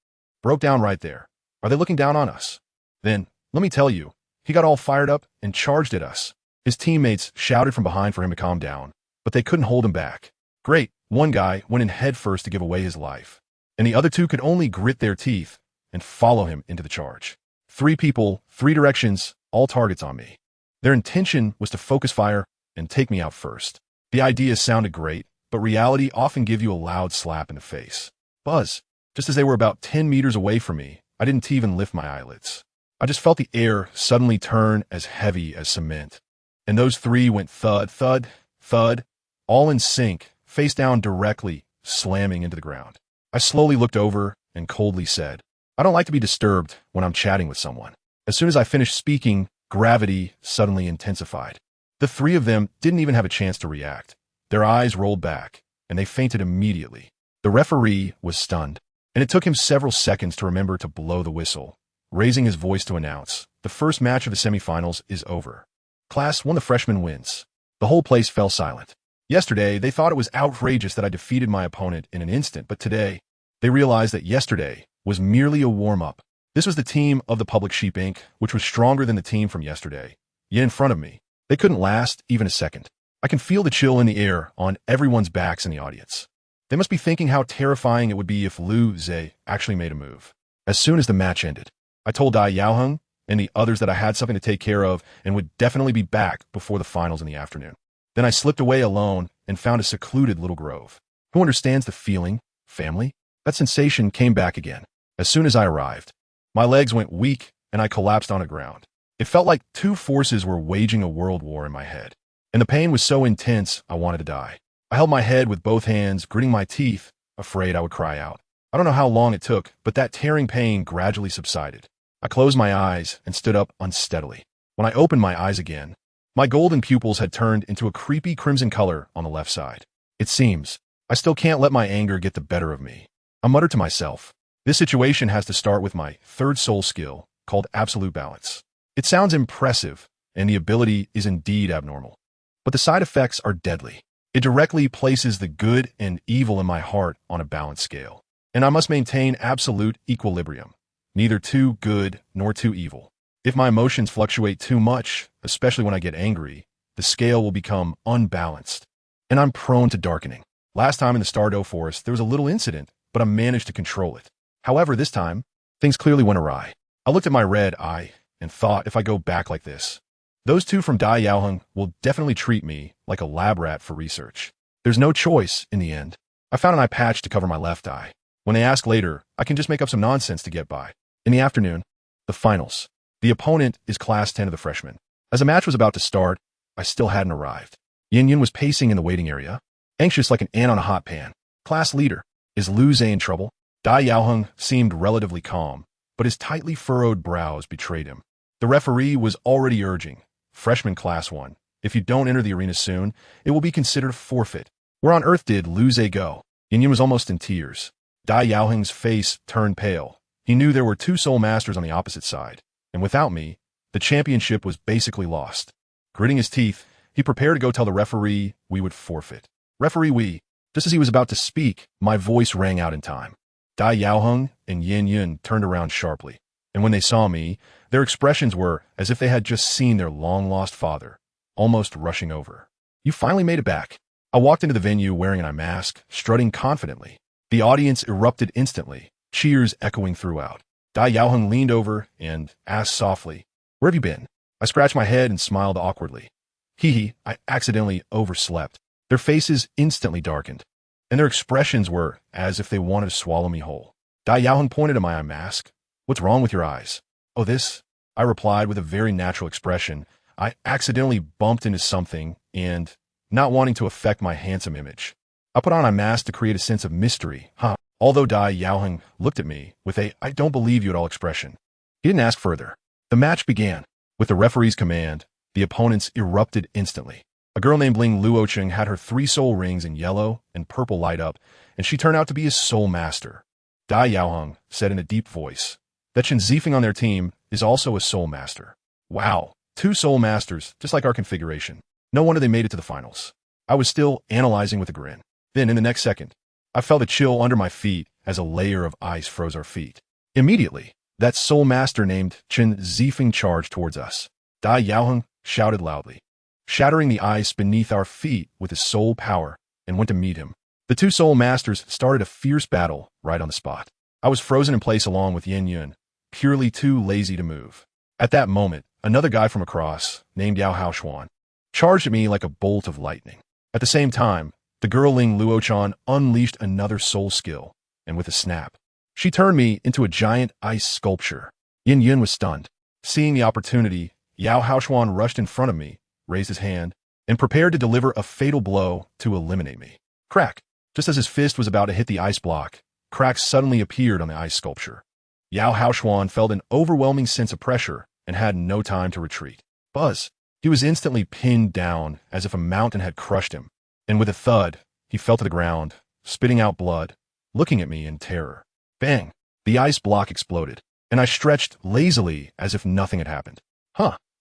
broke down right there. Are they looking down on us? Then, let me tell you, he got all fired up and charged at us. His teammates shouted from behind for him to calm down, but they couldn't hold him back. Great, one guy went in head first to give away his life, and the other two could only grit their teeth and follow him into the charge. Three people, three directions, all targets on me. Their intention was to focus fire and take me out first. The idea sounded great, but reality often gives you a loud slap in the face. Buzz, just as they were about 10 meters away from me, I didn't even lift my eyelids. I just felt the air suddenly turn as heavy as cement. And those three went thud, thud, thud, all in sync, face down directly, slamming into the ground. I slowly looked over and coldly said, "I don't like to be disturbed when I'm chatting with someone." As soon as I finished speaking, gravity suddenly intensified. The three of them didn't even have a chance to react. Their eyes rolled back, and they fainted immediately. The referee was stunned, and it took him several seconds to remember to blow the whistle, raising his voice to announce, "The first match of the semifinals is over. Class 1, the freshman wins." The whole place fell silent. Yesterday, they thought it was outrageous that I defeated my opponent in an instant, but today, they realized that yesterday was merely a warm-up. This was the team of the Public Sheep Inc., which was stronger than the team from yesterday. Yet in front of me, they couldn't last even a second. I can feel the chill in the air on everyone's backs in the audience. They must be thinking how terrifying it would be if Liu Ze actually made a move. As soon as the match ended, I told Dai Yaoheng and the others that I had something to take care of and would definitely be back before the finals in the afternoon. Then I slipped away alone and found a secluded little grove. Who understands the feeling, family? That sensation came back again. As soon as I arrived, my legs went weak and I collapsed on the ground. It felt like two forces were waging a world war in my head, and the pain was so intense I wanted to die. I held my head with both hands, gritting my teeth, afraid I would cry out. I don't know how long it took, but that tearing pain gradually subsided. I closed my eyes and stood up unsteadily. When I opened my eyes again, my golden pupils had turned into a creepy crimson color on the left side. It seems I still can't let my anger get the better of me. I muttered to myself, this situation has to start with my third soul skill, called absolute balance. It sounds impressive, and the ability is indeed abnormal. But the side effects are deadly. It directly places the good and evil in my heart on a balance scale, and I must maintain absolute equilibrium, neither too good nor too evil. If my emotions fluctuate too much, especially when I get angry, the scale will become unbalanced, and I'm prone to darkening. Last time in the Stardow Forest, there was a little incident, but I managed to control it. However, this time, things clearly went awry. I looked at my red eye and thought, if I go back like this, those two from Dai Yaoheng will definitely treat me like a lab rat for research. There's no choice in the end. I found an eye patch to cover my left eye. When they ask later, I can just make up some nonsense to get by. In the afternoon, the finals. The opponent is Class 10 of the freshmen. As the match was about to start, I still hadn't arrived. Yin Yun was pacing in the waiting area, anxious like an ant on a hot pan. Class leader, Is Liu Zhe in trouble? Dai Yaoheng seemed relatively calm, but his tightly furrowed brows betrayed him. The referee was already urging, Freshman Class 1, if you don't enter the arena soon, it will be considered a forfeit. Where on earth did Liu Zhe go? Yin was almost in tears. Dai Yaoheng's face turned pale. He knew there were two Soul Masters on the opposite side, and without me, the championship was basically lost. Gritting his teeth, he prepared to go tell the referee we would forfeit. Referee we. Just as he was about to speak, my voice rang out in time. Dai Yaoheng and Yin turned around sharply, and when they saw me, their expressions were as if they had just seen their long-lost father, almost rushing over. You finally made it back. I walked into the venue wearing an eye mask, strutting confidently. The audience erupted instantly, cheers echoing throughout. Dai Yaoheng leaned over and asked softly, "Where have you been?" I scratched my head and smiled awkwardly. Hee, I accidentally overslept. Their faces instantly darkened, and their expressions were as if they wanted to swallow me whole. Dai Yaoheng pointed at my eye mask. "What's wrong with your eyes?" "Oh, this," I replied with a very natural expression. I accidentally bumped into something and, not wanting to affect my handsome image, I put on a mask to create a sense of mystery, Although Dai Yaoheng looked at me with a "I don't believe you" at all expression. He didn't ask further. The match began. With the referee's command, the opponents erupted instantly. A girl named Ling Luocheng had her 3 soul rings in yellow and purple light up, and she turned out to be his soul master. Dai Yaoheng said in a deep voice that Chen Zifeng on their team is also a soul master. Wow, 2 soul masters, just like our configuration. No wonder they made it to the finals. I was still analyzing with a grin. Then, in the next second, I felt a chill under my feet as a layer of ice froze our feet. Immediately, that soul master named Chen Zifeng charged towards us. Dai Yaoheng shouted loudly, shattering the ice beneath our feet with his soul power, and went to meet him. The 2 soul masters started a fierce battle right on the spot. I was frozen in place along with Yin, purely too lazy to move. At that moment, another guy from across, named Yao Haoshuan, charged at me like a bolt of lightning. At the same time, the girl Ling Luocheng unleashed another soul skill, and with a snap, she turned me into a giant ice sculpture. Yin was stunned. Seeing the opportunity, Yao Haoshuan rushed in front of me, raised his hand, and prepared to deliver a fatal blow to eliminate me. Crack! Just as his fist was about to hit the ice block, cracks suddenly appeared on the ice sculpture. Yao Haoshuan felt an overwhelming sense of pressure and had no time to retreat. Buzz! He was instantly pinned down as if a mountain had crushed him, and with a thud, he fell to the ground, spitting out blood, looking at me in terror. Bang! The ice block exploded, and I stretched lazily as if nothing had happened.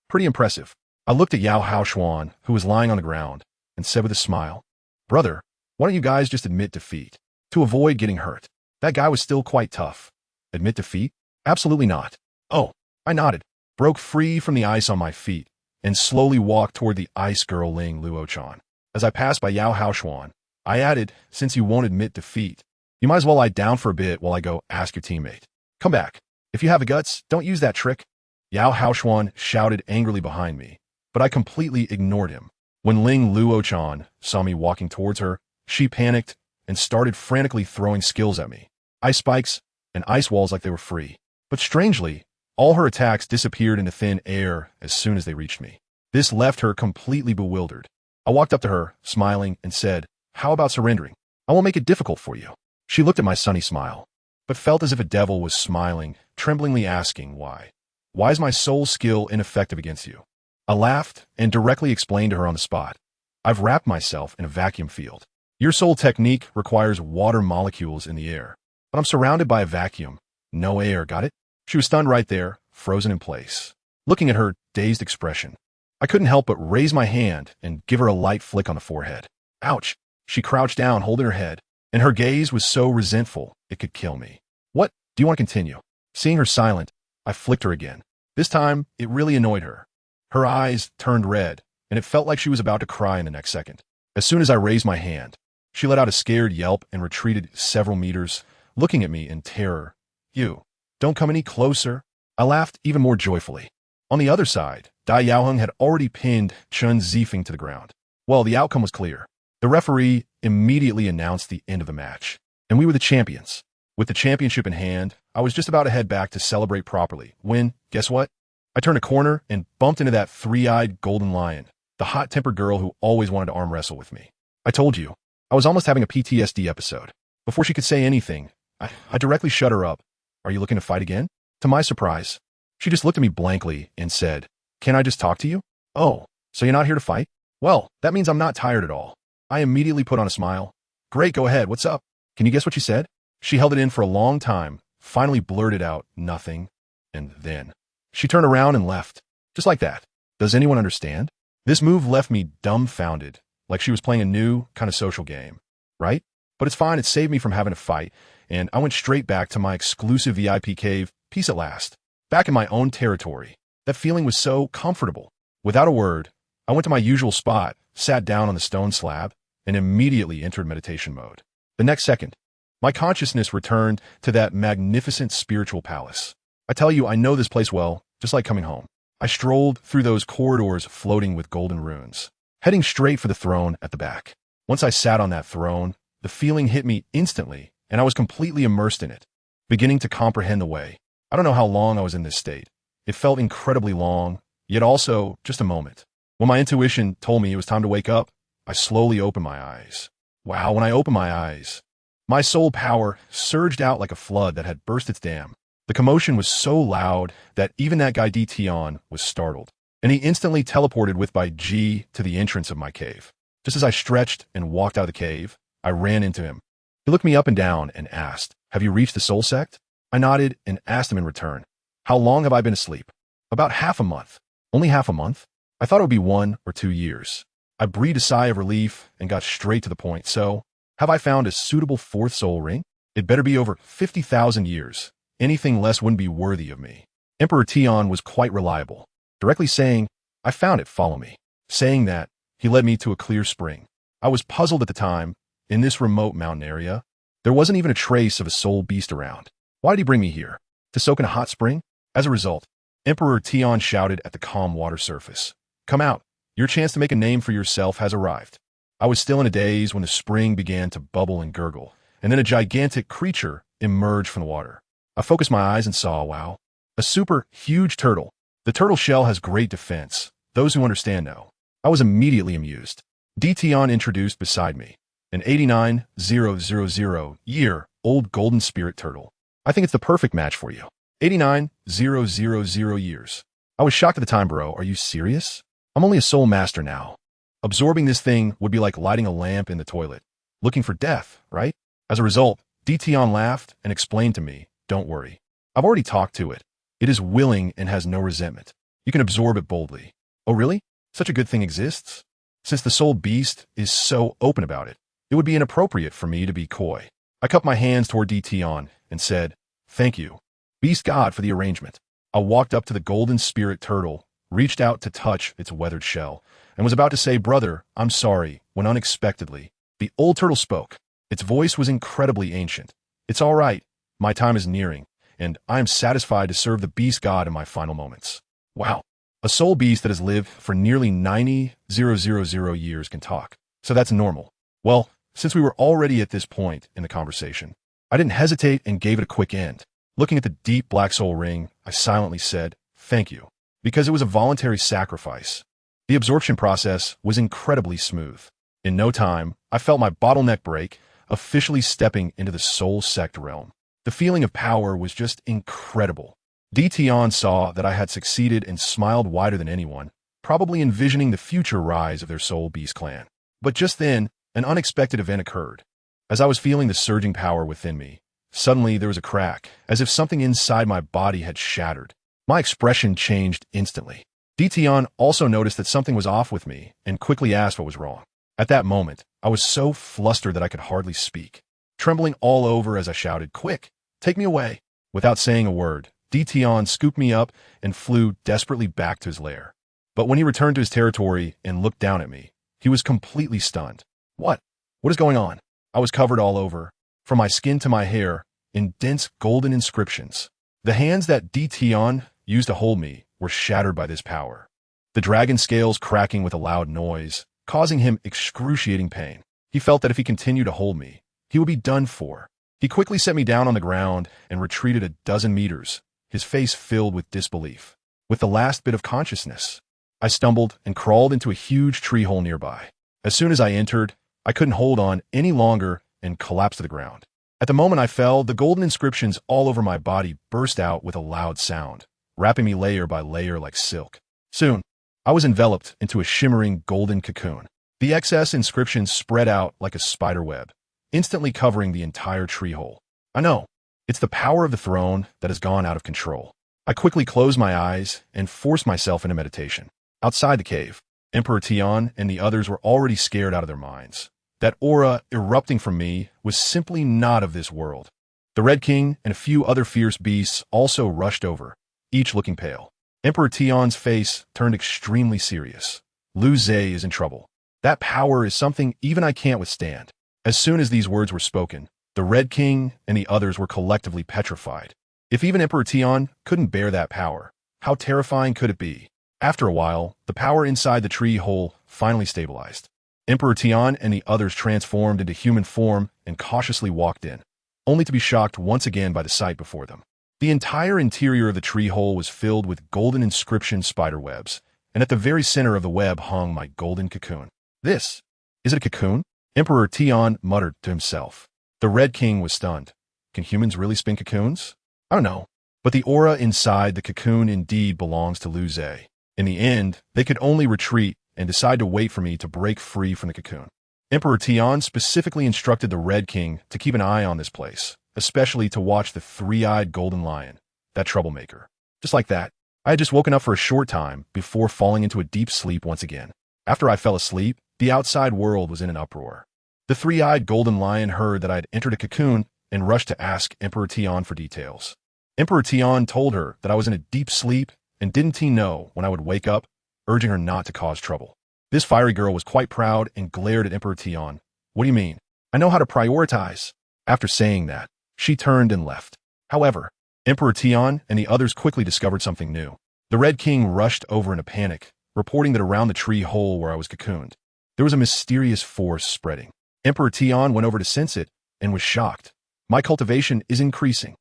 Pretty impressive. I looked at Yao Haoshuan, who was lying on the ground, and said with a smile, "Brother, why don't you guys just admit defeat, to avoid getting hurt? That guy was still quite tough." Admit defeat? Absolutely not. Oh, I nodded, broke free from the ice on my feet, and slowly walked toward the ice girl Ling Luocheng. As I passed by Yao Haoshuan, I added, "Since you won't admit defeat, you might as well lie down for a bit while I go ask your teammate. Come back. If you have the guts, don't use that trick." Yao Haoshuan shouted angrily behind me, but I completely ignored him. When Ling Luocheng saw me walking towards her, she panicked and started frantically throwing skills at me. Ice spikes and ice walls like they were free. But strangely, all her attacks disappeared into thin air as soon as they reached me. This left her completely bewildered. I walked up to her, smiling, and said, "How about surrendering? I won't make it difficult for you." She looked at my sunny smile, but felt as if a devil was smiling, tremblingly asking why. "Why is my soul skill ineffective against you?" I laughed and directly explained to her on the spot. "I've wrapped myself in a vacuum field. Your soul technique requires water molecules in the air, but I'm surrounded by a vacuum. No air, got it?" She was stunned right there, frozen in place, looking at her dazed expression. I couldn't help but raise my hand and give her a light flick on the forehead. Ouch! She crouched down, holding her head, and her gaze was so resentful it could kill me. "What? Do you want to continue?" Seeing her silent, I flicked her again. This time, it really annoyed her. Her eyes turned red, and it felt like she was about to cry in the next second. As soon as I raised my hand, she let out a scared yelp and retreated several meters, looking at me in terror. "You, don't come any closer." I laughed even more joyfully. On the other side, Dai Yaoheng had already pinned Chen Zifeng to the ground. Well, the outcome was clear. The referee immediately announced the end of the match, and we were the champions. With the championship in hand, I was just about to head back to celebrate properly when, guess what? I turned a corner and bumped into that 3-eyed golden lion, the hot-tempered girl who always wanted to arm wrestle with me. I told you, I was almost having a PTSD episode. Before she could say anything, I directly shut her up. Are you looking to fight again? To my surprise, she just looked at me blankly and said, can I just talk to you? Oh, so you're not here to fight? Well, that means I'm not tired at all. I immediately put on a smile. Great, go ahead, what's up? Can you guess what she said? She held it in for a long time, finally blurted out, nothing, and then she turned around and left. Just like that. Does anyone understand? This move left me dumbfounded, like she was playing a new kind of social game, right? But it's fine, it saved me from having to fight, and I went straight back to my exclusive VIP cave, peace at last. Back in my own territory. That feeling was so comfortable. Without a word, I went to my usual spot, sat down on the stone slab, and immediately entered meditation mode. The next second, my consciousness returned to that magnificent spiritual palace. I tell you, I know this place well, just like coming home. I strolled through those corridors floating with golden runes, heading straight for the throne at the back. Once I sat on that throne, the feeling hit me instantly, and I was completely immersed in it, beginning to comprehend the way. I don't know how long I was in this state. It felt incredibly long, yet also just a moment. When my intuition told me it was time to wake up, I slowly opened my eyes. Wow, when I opened my eyes, my soul power surged out like a flood that had burst its dam. The commotion was so loud that even that guy Tion was startled, and he instantly teleported with by G to the entrance of my cave. Just as I stretched and walked out of the cave, I ran into him. He looked me up and down and asked, have you reached the soul sect? I nodded and asked him in return, how long have I been asleep? About half a month. Only half a month? I thought it would be 1 or 2 years. I breathed a sigh of relief and got straight to the point. So, have I found a suitable 4th soul ring? It better be over 50,000 years. Anything less wouldn't be worthy of me. Emperor Tion was quite reliable, directly saying, I found it, follow me. Saying that, he led me to a clear spring. I was puzzled at the time. In this remote mountain area, there wasn't even a trace of a soul beast around. Why did he bring me here? To soak in a hot spring? As a result, Emperor Tion shouted at the calm water surface. Come out. Your chance to make a name for yourself has arrived. I was still in a daze when the spring began to bubble and gurgle, and then a gigantic creature emerged from the water. I focused my eyes and saw, wow, a super huge turtle. The turtle shell has great defense. Those who understand know. I was immediately amused. Tion introduced beside me, an 89,000-year-old golden spirit turtle. I think it's the perfect match for you. 89,000 years. I was shocked at the time, bro. Are you serious? I'm only a soul master now. Absorbing this thing would be like lighting a lamp in the toilet. Looking for death, right? As a result, Tion laughed and explained to me, don't worry. I've already talked to it. It is willing and has no resentment. You can absorb it boldly. Oh, really? Such a good thing exists? Since the soul beast is so open about it, it would be inappropriate for me to be coy. I cupped my hands toward Tion and said, thank you, Beast God, for the arrangement. I walked up to the golden spirit turtle, reached out to touch its weathered shell, and was about to say, brother, I'm sorry, when unexpectedly, the old turtle spoke. Its voice was incredibly ancient. It's all right. My time is nearing, and I am satisfied to serve the Beast God in my final moments. Wow. A soul beast that has lived for nearly 90,000 years can talk. So that's normal. Well, since we were already at this point in the conversation, I didn't hesitate and gave it a quick end. Looking at the deep black soul ring, I silently said, thank you, because it was a voluntary sacrifice. The absorption process was incredibly smooth. In no time, I felt my bottleneck break, officially stepping into the soul sect realm. The feeling of power was just incredible. Tion saw that I had succeeded and smiled wider than anyone, probably envisioning the future rise of their soul beast clan. But just then, an unexpected event occurred. As I was feeling the surging power within me, suddenly there was a crack, as if something inside my body had shattered. My expression changed instantly. Tion also noticed that something was off with me and quickly asked what was wrong. At that moment, I was so flustered that I could hardly speak, trembling all over as I shouted, quick, take me away. Without saying a word, Tion scooped me up and flew desperately back to his lair. But when he returned to his territory and looked down at me, he was completely stunned. What? What is going on? I was covered all over, from my skin to my hair, in dense golden inscriptions. The hands that Tion used to hold me were shattered by this power, the dragon scales cracking with a loud noise, causing him excruciating pain. He felt that if he continued to hold me, he would be done for. He quickly set me down on the ground and retreated a dozen meters, his face filled with disbelief. With the last bit of consciousness, I stumbled and crawled into a huge tree hole nearby. As soon as I entered, I couldn't hold on any longer and collapsed to the ground. At the moment I fell, the golden inscriptions all over my body burst out with a loud sound, wrapping me layer by layer like silk. Soon, I was enveloped into a shimmering golden cocoon. The excess inscriptions spread out like a spider web, instantly covering the entire tree hole. I know, it's the power of the throne that has gone out of control. I quickly closed my eyes and forced myself into meditation. Outside the cave, Emperor Tian and the others were already scared out of their minds. That aura erupting from me was simply not of this world. The Red King and a few other fierce beasts also rushed over, each looking pale. Emperor Tian's face turned extremely serious. Liu Zei is in trouble. That power is something even I can't withstand. As soon as these words were spoken, the Red King and the others were collectively petrified. If even Emperor Tian couldn't bear that power, how terrifying could it be? After a while, the power inside the tree hole finally stabilized. Emperor Tian and the others transformed into human form and cautiously walked in, only to be shocked once again by the sight before them. The entire interior of the tree hole was filled with golden inscription spider webs, and at the very center of the web hung my golden cocoon. This, is it a cocoon? Emperor Tian muttered to himself. The Red King was stunned. Can humans really spin cocoons? I don't know, but the aura inside the cocoon indeed belongs to Liu Zei. In the end, they could only retreat and decide to wait for me to break free from the cocoon. Emperor Tian specifically instructed the Red King to keep an eye on this place, especially to watch the three-eyed golden lion, that troublemaker. Just like that, I had just woken up for a short time before falling into a deep sleep once again. After I fell asleep, the outside world was in an uproar. The three-eyed golden lion heard that I had entered a cocoon and rushed to ask Emperor Tian for details. Emperor Tian told her that I was in a deep sleep and didn't he know when I would wake up, urging her not to cause trouble. This fiery girl was quite proud and glared at Emperor Tian. What do you mean? I know how to prioritize. After saying that, she turned and left. However, Emperor Tian and the others quickly discovered something new. The Red King rushed over in a panic, reporting that around the tree hole where I was cocooned, there was a mysterious force spreading. Emperor Tian went over to sense it and was shocked. My cultivation is increasing.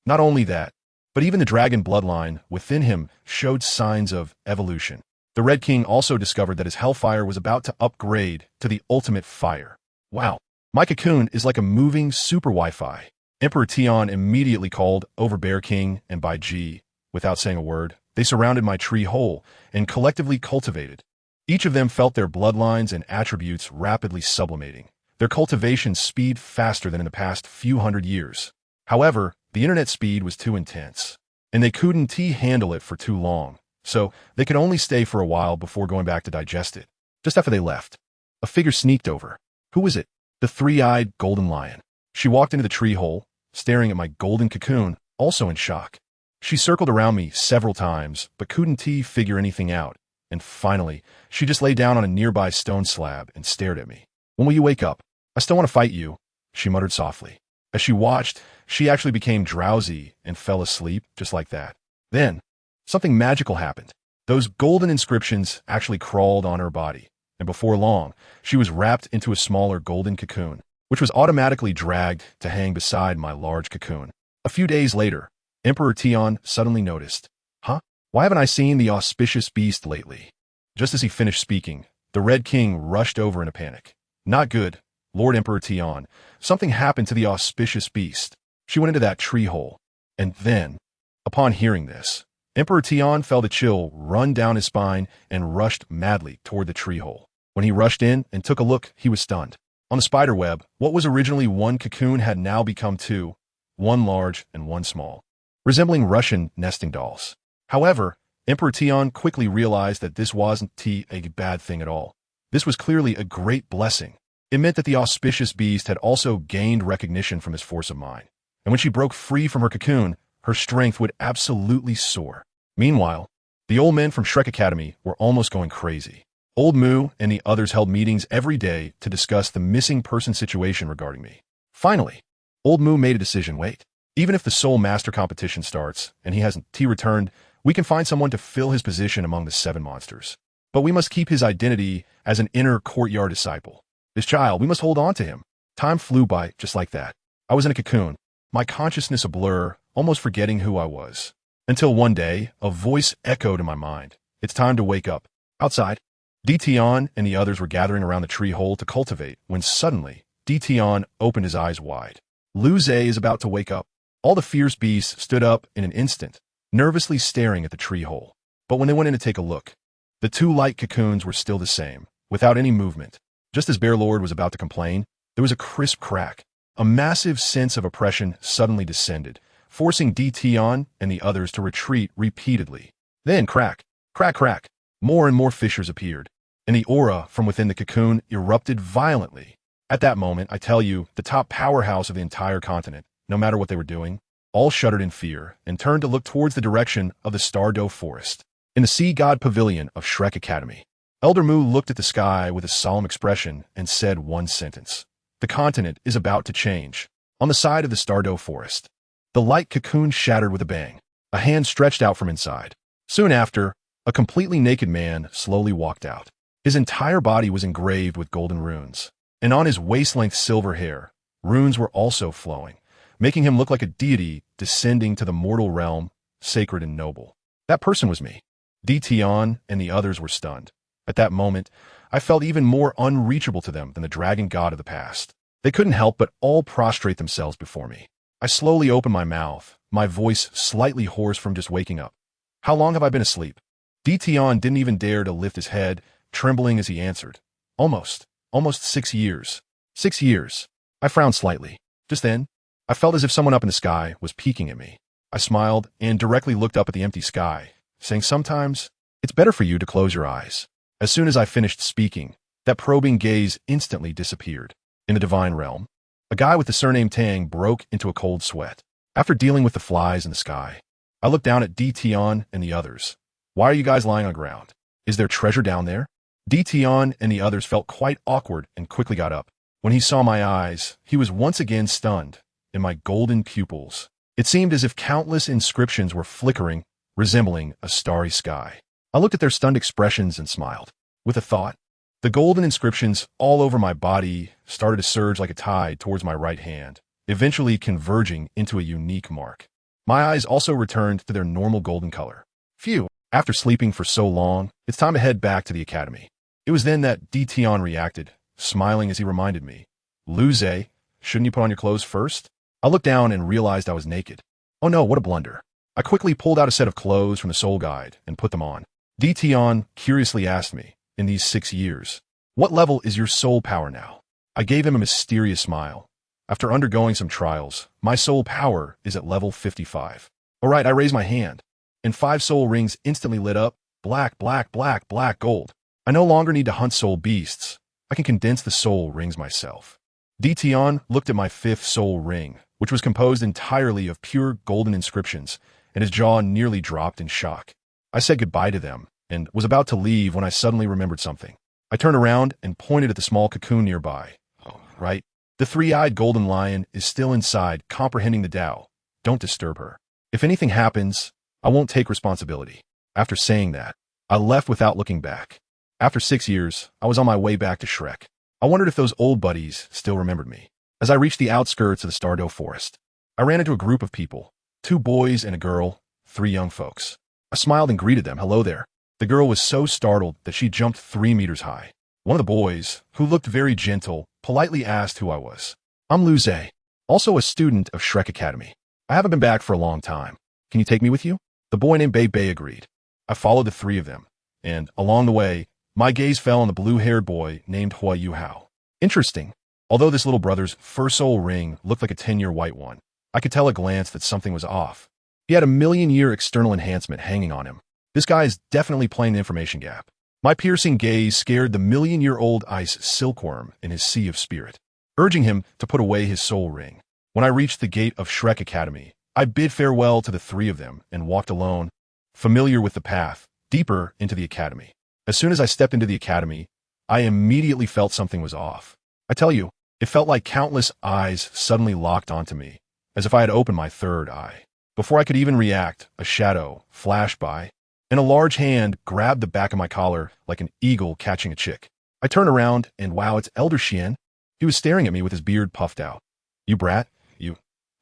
Not only that, but even the dragon bloodline within him showed signs of evolution. The Red King also discovered that his hellfire was about to upgrade to the ultimate fire. Wow, my cocoon is like a moving super Wi-Fi. Emperor Tian immediately called over Bear King and Bai Ji. Without saying a word, they surrounded my tree hole and collectively cultivated. Each of them felt their bloodlines and attributes rapidly sublimating, their cultivation speed faster than in the past few hundred years. However, the internet speed was too intense, and they couldn't handle it for too long, so they could only stay for a while before going back to digest it. Just after they left, a figure sneaked over. Who was it? The three-eyed golden lion. She walked into the tree hole, staring at my golden cocoon, also in shock. She circled around me several times, but couldn't figure anything out, and finally, she just lay down on a nearby stone slab and stared at me. When will you wake up? I still want to fight you, she muttered softly. As she watched, she actually became drowsy and fell asleep just like that. Then, something magical happened. Those golden inscriptions actually crawled on her body, and before long, she was wrapped into a smaller golden cocoon, which was automatically dragged to hang beside my large cocoon. A few days later, Emperor Tian suddenly noticed, Huh? Why haven't I seen the auspicious beast lately? Just as he finished speaking, the Red King rushed over in a panic. Not good, Lord Emperor Tian. Something happened to the auspicious beast. She went into that tree hole. And then, upon hearing this, Emperor Tian felt a chill run down his spine and rushed madly toward the tree hole. When he rushed in and took a look, he was stunned. On the spider web, what was originally one cocoon had now become two, one large and one small, resembling Russian nesting dolls. However, Emperor Tian quickly realized that this wasn't a bad thing at all. This was clearly a great blessing. It meant that the auspicious beast had also gained recognition from his force of mind, and when she broke free from her cocoon, her strength would absolutely soar. Meanwhile, the old men from Shrek Academy were almost going crazy. Old Moo and the others held meetings every day to discuss the missing person situation regarding me. Finally, Old Moo made a decision. Wait, even if the Soul Master competition starts and he hasn't returned, we can find someone to fill his position among the 7 monsters. But we must keep his identity as an inner courtyard disciple. This child, we must hold on to him. Time flew by just like that. I was in a cocoon, my consciousness a blur, almost forgetting who I was. Until one day, a voice echoed in my mind. It's time to wake up. Outside, Tian and the others were gathering around the tree hole to cultivate when suddenly, Tian opened his eyes wide. Luze is about to wake up. All the fierce beasts stood up in an instant, nervously staring at the tree hole. But when they went in to take a look, the two light cocoons were still the same, without any movement. Just as Bear Lord was about to complain, there was a crisp crack. A massive sense of oppression suddenly descended, forcing DT and the others to retreat repeatedly. Then crack, crack, crack. More and more fissures appeared, and the aura from within the cocoon erupted violently. At that moment, I tell you, the top powerhouse of the entire continent, no matter what they were doing, all shuddered in fear and turned to look towards the direction of the Stardow Forest. In the Sea God Pavilion of Shrek Academy, Elder Moo looked at the sky with a solemn expression and said one sentence. The continent is about to change. On the side of the Stardow Forest, the light cocoon shattered with a bang. A hand stretched out from inside. Soon after, a completely naked man slowly walked out. His entire body was engraved with golden runes, and on his waist-length silver hair, runes were also flowing, making him look like a deity descending to the mortal realm, sacred and noble. That person was me. DT and the others were stunned. At that moment, I felt even more unreachable to them than the dragon god of the past. They couldn't help but all prostrate themselves before me. I slowly opened my mouth, my voice slightly hoarse from just waking up. How long have I been asleep? DT didn't even dare to lift his head, trembling as he answered. Almost 6 years. 6 years. I frowned slightly. Just then, I felt as if someone up in the sky was peeking at me. I smiled and directly looked up at the empty sky, saying sometimes it's better for you to close your eyes. As soon as I finished speaking, that probing gaze instantly disappeared. In the divine realm, a guy with the surname Tang broke into a cold sweat. After dealing with the flies in the sky, I looked down at DT and the others. Why are you guys lying on the ground? Is there treasure down there? DT and the others felt quite awkward and quickly got up. When he saw my eyes, he was once again stunned. In my golden pupils, it seemed as if countless inscriptions were flickering, resembling a starry sky. I looked at their stunned expressions and smiled. With a thought, the golden inscriptions all over my body started to surge like a tide towards my right hand, eventually converging into a unique mark. My eyes also returned to their normal golden color. Phew, after sleeping for so long, it's time to head back to the academy. It was then that DT reacted, smiling as he reminded me, Luze, shouldn't you put on your clothes first? I looked down and realized I was naked. Oh no, what a blunder. I quickly pulled out a set of clothes from the soul guide and put them on. DT curiously asked me, in these 6 years, what level is your soul power now? I gave him a mysterious smile. After undergoing some trials, my soul power is at level 55. All right, I raised my hand, and 5 soul rings instantly lit up, black, black, black, black, gold. I no longer need to hunt soul beasts. I can condense the soul rings myself. DT looked at my 5th soul ring, which was composed entirely of pure golden inscriptions, and his jaw nearly dropped in shock. I said goodbye to them, and was about to leave when I suddenly remembered something. I turned around and pointed at the small cocoon nearby. Oh, right. The 3-eyed golden lion is still inside, comprehending the Tao. Don't disturb her. If anything happens, I won't take responsibility. After saying that, I left without looking back. After 6 years, I was on my way back to Shrek. I wondered if those old buddies still remembered me. As I reached the outskirts of the Stardow Forest, I ran into a group of people, 2 boys and a girl, 3 young folks. I smiled and greeted them. Hello there. The girl was so startled that she jumped 3 meters high. One of the boys, who looked very gentle, politely asked who I was. I'm Luze, also a student of Shrek Academy. I haven't been back for a long time. Can you take me with you? The boy named Bei agreed. I followed the 3 of them, and along the way, my gaze fell on the blue-haired boy named Hua Yuhao. Interesting. Although this little brother's first soul ring looked like a 10-year white one, I could tell at a glance that something was off. He had a million-year external enhancement hanging on him. This guy is definitely playing the information gap. My piercing gaze scared the million-year-old ice silkworm in his sea of spirit, urging him to put away his soul ring. When I reached the gate of Shrek Academy, I bid farewell to the 3 of them and walked alone, familiar with the path, deeper into the academy. As soon as I stepped into the academy, I immediately felt something was off. I tell you, it felt like countless eyes suddenly locked onto me, as if I had opened my 3rd eye. Before I could even react, a shadow flashed by, and a large hand grabbed the back of my collar like an eagle catching a chick. I turned around, and wow, it's Elder Xian. He was staring at me with his beard puffed out. You brat, you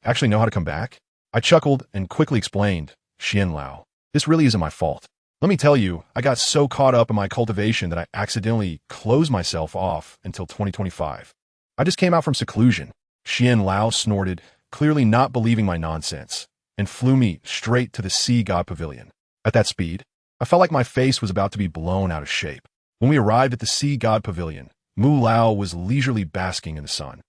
actually know how to come back? I chuckled and quickly explained, Xian Lao, this really isn't my fault. Let me tell you, I got so caught up in my cultivation that I accidentally closed myself off until 2025. I just came out from seclusion. Xian Lao snorted, clearly not believing my nonsense, and flew me straight to the Sea God Pavilion. At that speed, I felt like my face was about to be blown out of shape. When we arrived at the Sea God Pavilion, Mu Lao was leisurely basking in the sun.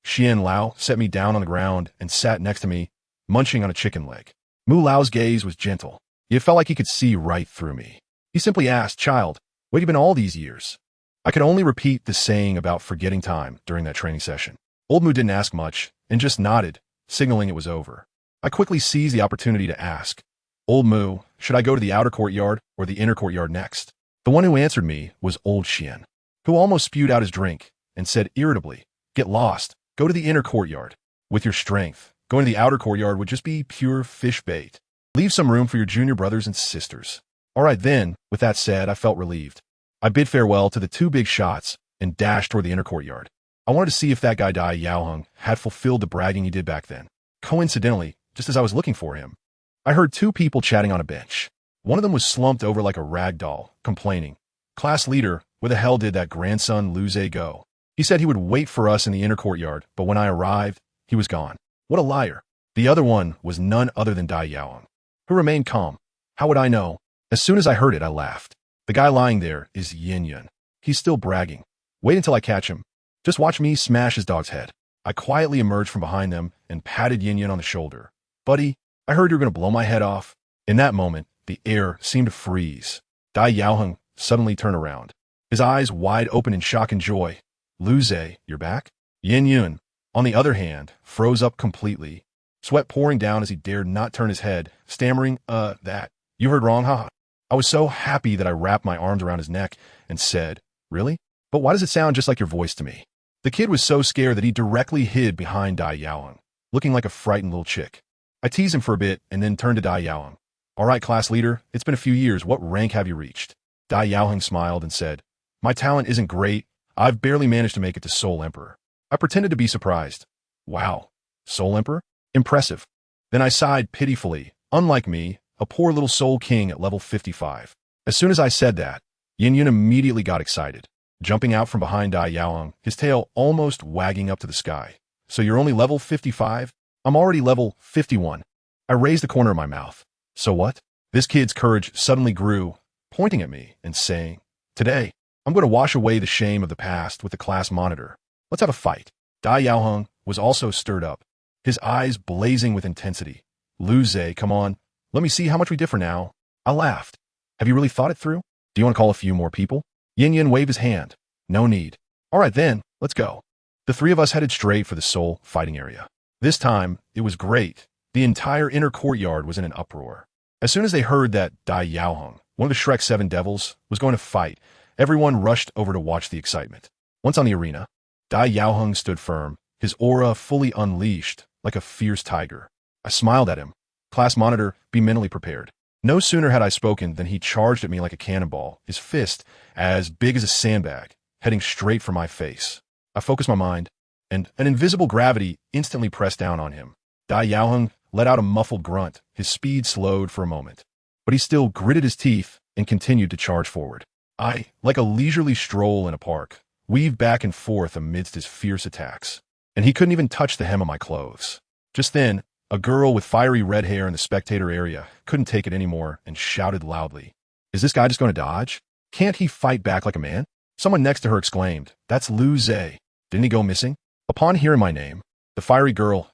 Xian Lao set me down on the ground and sat next to me, munching on a chicken leg. Mu Lao's gaze was gentle. It felt like he could see right through me. He simply asked, "Child, where have you been all these years?" I could only repeat the saying about forgetting time during that training session. Old Mu didn't ask much and just nodded, signaling it was over. I quickly seized the opportunity to ask, "Old Mu, should I go to the outer courtyard or the inner courtyard next?" The one who answered me was Old Xian, who almost spewed out his drink and said irritably, "Get lost. Go to the inner courtyard. With your strength, going to the outer courtyard would just be pure fish bait. Leave some room for your junior brothers and sisters." All right then, with that said, I felt relieved. I bid farewell to the two big shots and dashed toward the inner courtyard. I wanted to see if that guy Dai Yaoheng had fulfilled the bragging he did back then. Coincidentally, just as I was looking for him, I heard two people chatting on a bench. One of them was slumped over like a rag doll, complaining, "Class leader, where the hell did that grandson Lu Zhe go? He said he would wait for us in the inner courtyard, but when I arrived, he was gone. What a liar." The other one was none other than Dai Yaoheng, who remained calm. How would I know? As soon as I heard it, I laughed. The guy lying there is Yin Yun. He's still bragging. Wait until I catch him. Just watch me smash his dog's head. I quietly emerged from behind them and patted Yin Yun on the shoulder. "Buddy, I heard you were going to blow my head off." In that moment, the air seemed to freeze. Dai Yaoheng suddenly turned around, his eyes wide open in shock and joy. "Lu Zhe, you're back?" Yin Yun, on the other hand, froze up completely, sweat pouring down as he dared not turn his head, stammering, that. You heard wrong, haha." I was so happy that I wrapped my arms around his neck and said, "Really? But why does it sound just like your voice to me?" The kid was so scared that he directly hid behind Dai Yaoheng, looking like a frightened little chick. I teased him for a bit and then turned to Dai Yaoheng. "All right, class leader, it's been a few years. What rank have you reached?" Dai Yaoheng smiled and said, "My talent isn't great. I've barely managed to make it to Soul Emperor." I pretended to be surprised. "Wow, Soul Emperor? Impressive." Then I sighed pitifully. Unlike me, a poor little Soul King at level 55. As soon as I said that, Yin Yun immediately got excited, jumping out from behind Dai Yaoheng, his tail almost wagging up to the sky. "So you're only level 55? I'm already level 51. I raised the corner of my mouth. "So what?" This kid's courage suddenly grew, pointing at me and saying, "Today, I'm going to wash away the shame of the past with the class monitor. Let's have a fight." Dai Yaoheng was also stirred up, his eyes blazing with intensity. "Lu Zhe, come on. Let me see how much we differ now." I laughed. "Have you really thought it through? Do you want to call a few more people?" Yin Yin waved his hand. "No need." "All right then, let's go." The three of us headed straight for the Soul fighting area. This time, it was great. The entire inner courtyard was in an uproar. As soon as they heard that Dai Yaoheng, one of the Shrek 7 devils, was going to fight, everyone rushed over to watch the excitement. Once on the arena, Dai Yaoheng stood firm, his aura fully unleashed, like a fierce tiger. I smiled at him. "Class monitor, be mentally prepared." No sooner had I spoken than he charged at me like a cannonball, his fist as big as a sandbag, heading straight for my face. I focused my mind, and an invisible gravity instantly pressed down on him. Dai Yaoheng let out a muffled grunt, his speed slowed for a moment, but he still gritted his teeth and continued to charge forward. I, like a leisurely stroll in a park, weaved back and forth amidst his fierce attacks, and he couldn't even touch the hem of my clothes. Just then, a girl with fiery red hair in the spectator area couldn't take it anymore and shouted loudly, "Is this guy just going to dodge? Can't he fight back like a man?" Someone next to her exclaimed, "That's Lu Zhe. Didn't he go missing?" Upon hearing my name, the fiery girl's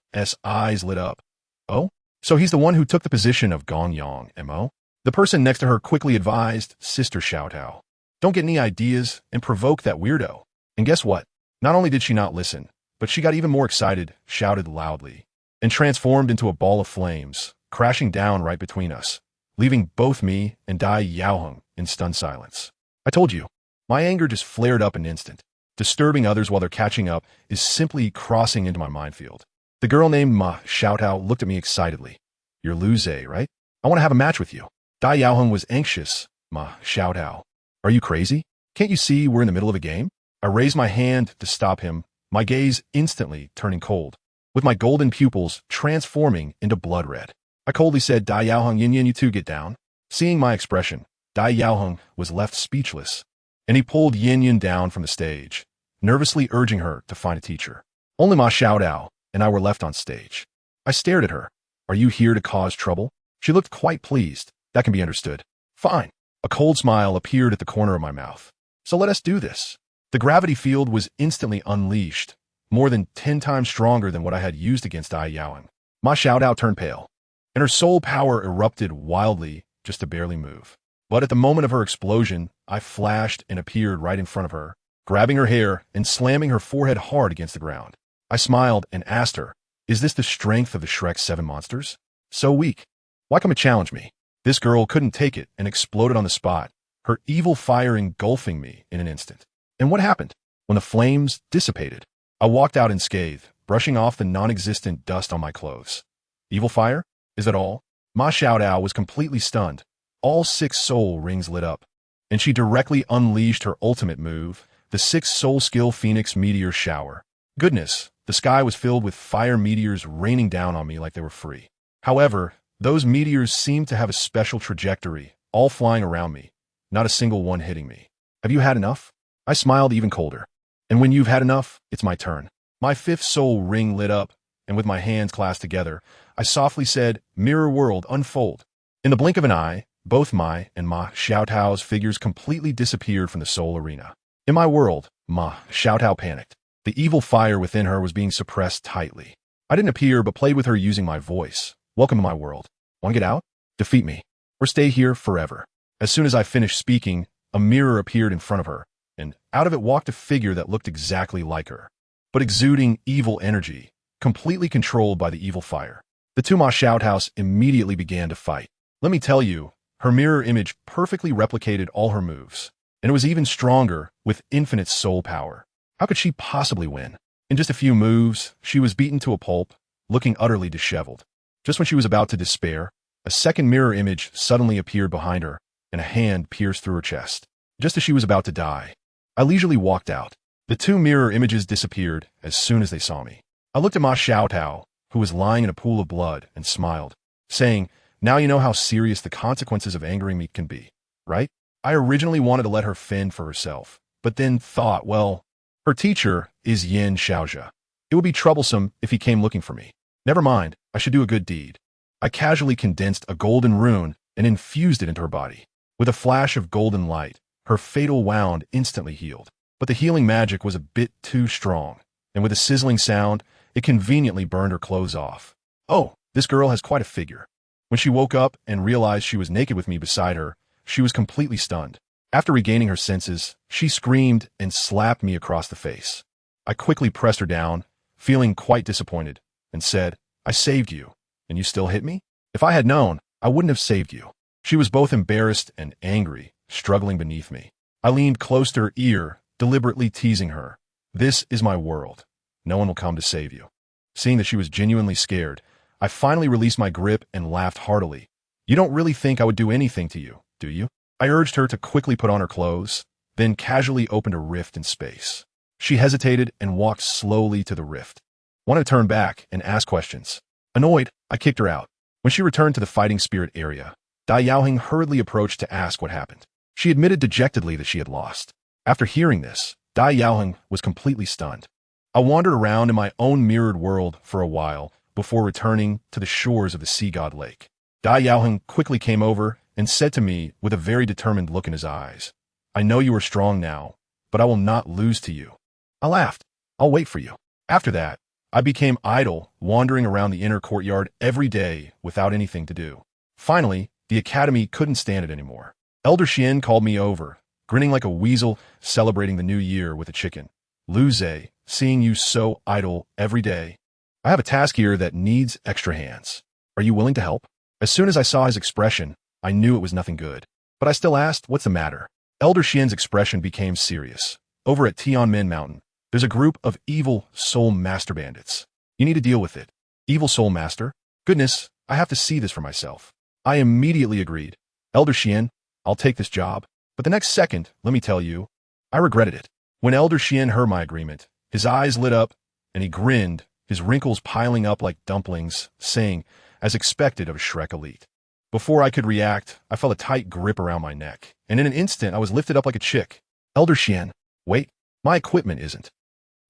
eyes lit up. "Oh? So he's the one who took the position of Gong Yang, M.O.?" The person next to her quickly advised, "Sister Xiaotao, don't get any ideas and provoke that weirdo." And guess what? Not only did she not listen, but she got even more excited, shouted loudly, and transformed into a ball of flames, crashing down right between us, leaving both me and Dai Yaoheng in stunned silence. I told you, my anger just flared up in an instant. Disturbing others while they're catching up is simply crossing into my minefield. The girl named Ma Xiaotao looked at me excitedly. "You're Lu Zhe, right? I want to have a match with you." Dai Yaoheng was anxious. "Ma Xiaotao, are you crazy? Can't you see we're in the middle of a game?" I raised my hand to stop him, my gaze instantly turning cold, with my golden pupils transforming into blood red. I coldly said, "Dai Yaoheng, Yin Yin, you two get down." Seeing my expression, Dai Yaoheng was left speechless, and he pulled Yin Yin down from the stage, nervously urging her to find a teacher. Only Ma Xiaotao, and I were left on stage. I stared at her. Are you here to cause trouble? She looked quite pleased. That can be understood. Fine. A cold smile appeared at the corner of my mouth. So let us do this. The gravity field was instantly unleashed, more than 10 times stronger than what I had used against Dai Yaoing. Ma Xiaotao turned pale, and her soul power erupted wildly just to barely move. But at the moment of her explosion, I flashed and appeared right in front of her, grabbing her hair and slamming her forehead hard against the ground. I smiled and asked her, is this the strength of the Shrek 7 monsters? So weak. Why come and challenge me? This girl couldn't take it and exploded on the spot, her evil fire engulfing me in an instant. And what happened? When the flames dissipated, I walked out unscathed, brushing off the non-existent dust on my clothes. Evil fire? Is that all? Ma Xiaotao was completely stunned. All 6 soul rings lit up, and she directly unleashed her ultimate move, the 6 soul skill Phoenix Meteor Shower. Goodness, the sky was filled with fire meteors raining down on me like they were free. However, those meteors seemed to have a special trajectory, all flying around me, not a single one hitting me. Have you had enough? I smiled even colder. And when you've had enough, it's my turn. My 5th soul ring lit up, and with my hands clasped together, I softly said, Mirror World, unfold. In the blink of an eye, both Mai and Ma Xiaotao's figures completely disappeared from the soul arena. In my world, Ma Xiaotao panicked. The evil fire within her was being suppressed tightly. I didn't appear but played with her using my voice. Welcome to my world. Want to get out? Defeat me. Or stay here forever. As soon as I finished speaking, a mirror appeared in front of her, and out of it walked a figure that looked exactly like her, but exuding evil energy, completely controlled by the evil fire. The two Ma Xiaotaos immediately began to fight. Let me tell you, her mirror image perfectly replicated all her moves, and it was even stronger with infinite soul power. How could she possibly win? In just a few moves, she was beaten to a pulp, looking utterly disheveled. Just when she was about to despair, a second mirror image suddenly appeared behind her, and a hand pierced through her chest. Just as she was about to die, I leisurely walked out. The 2 mirror images disappeared as soon as they saw me. I looked at Ma Xiaotao, who was lying in a pool of blood, and smiled, saying, now you know how serious the consequences of angering me can be, right? I originally wanted to let her fend for herself, but then thought, well, her teacher is Yin Xiaojia. It would be troublesome if he came looking for me. Never mind, I should do a good deed. I casually condensed a golden rune and infused it into her body. With a flash of golden light, her fatal wound instantly healed. But the healing magic was a bit too strong, and with a sizzling sound, it conveniently burned her clothes off. Oh, this girl has quite a figure. When she woke up and realized she was naked with me beside her, she was completely stunned. After regaining her senses, she screamed and slapped me across the face. I quickly pressed her down, feeling quite disappointed, and said, I saved you, and you still hit me? If I had known, I wouldn't have saved you. She was both embarrassed and angry, struggling beneath me. I leaned close to her ear, deliberately teasing her. This is my world. No one will come to save you. Seeing that she was genuinely scared, I finally released my grip and laughed heartily. You don't really think I would do anything to you, do you? I urged her to quickly put on her clothes, then casually opened a rift in space. She hesitated and walked slowly to the rift. Wanted to turn back and ask questions. Annoyed, I kicked her out. When she returned to the fighting spirit area, Dai Yaoheng hurriedly approached to ask what happened. She admitted dejectedly that she had lost. After hearing this, Dai Yaoheng was completely stunned. I wandered around in my own mirrored world for a while before returning to the shores of the sea god lake. Dai Yaoheng quickly came over and said to me with a very determined look in his eyes, I know you are strong now, but I will not lose to you. I laughed. I'll wait for you. After that, I became idle, wandering around the inner courtyard every day without anything to do. Finally, the academy couldn't stand it anymore. Elder Xian called me over, grinning like a weasel, celebrating the new year with a chicken. Lu Zhe, seeing you so idle every day. I have a task here that needs extra hands. Are you willing to help? As soon as I saw his expression, I knew it was nothing good. But I still asked, what's the matter? Elder Xian's expression became serious. Over at Tianmen Mountain, there's a group of evil soul master bandits. You need to deal with it. Evil soul master? Goodness, I have to see this for myself. I immediately agreed. Elder Xian, I'll take this job. But the next second, let me tell you, I regretted it. When Elder Xian heard my agreement, his eyes lit up, and he grinned, his wrinkles piling up like dumplings, saying, as expected of a Shrek elite. Before I could react, I felt a tight grip around my neck, and in an instant I was lifted up like a chick. Elder Xian, wait, my equipment isn't.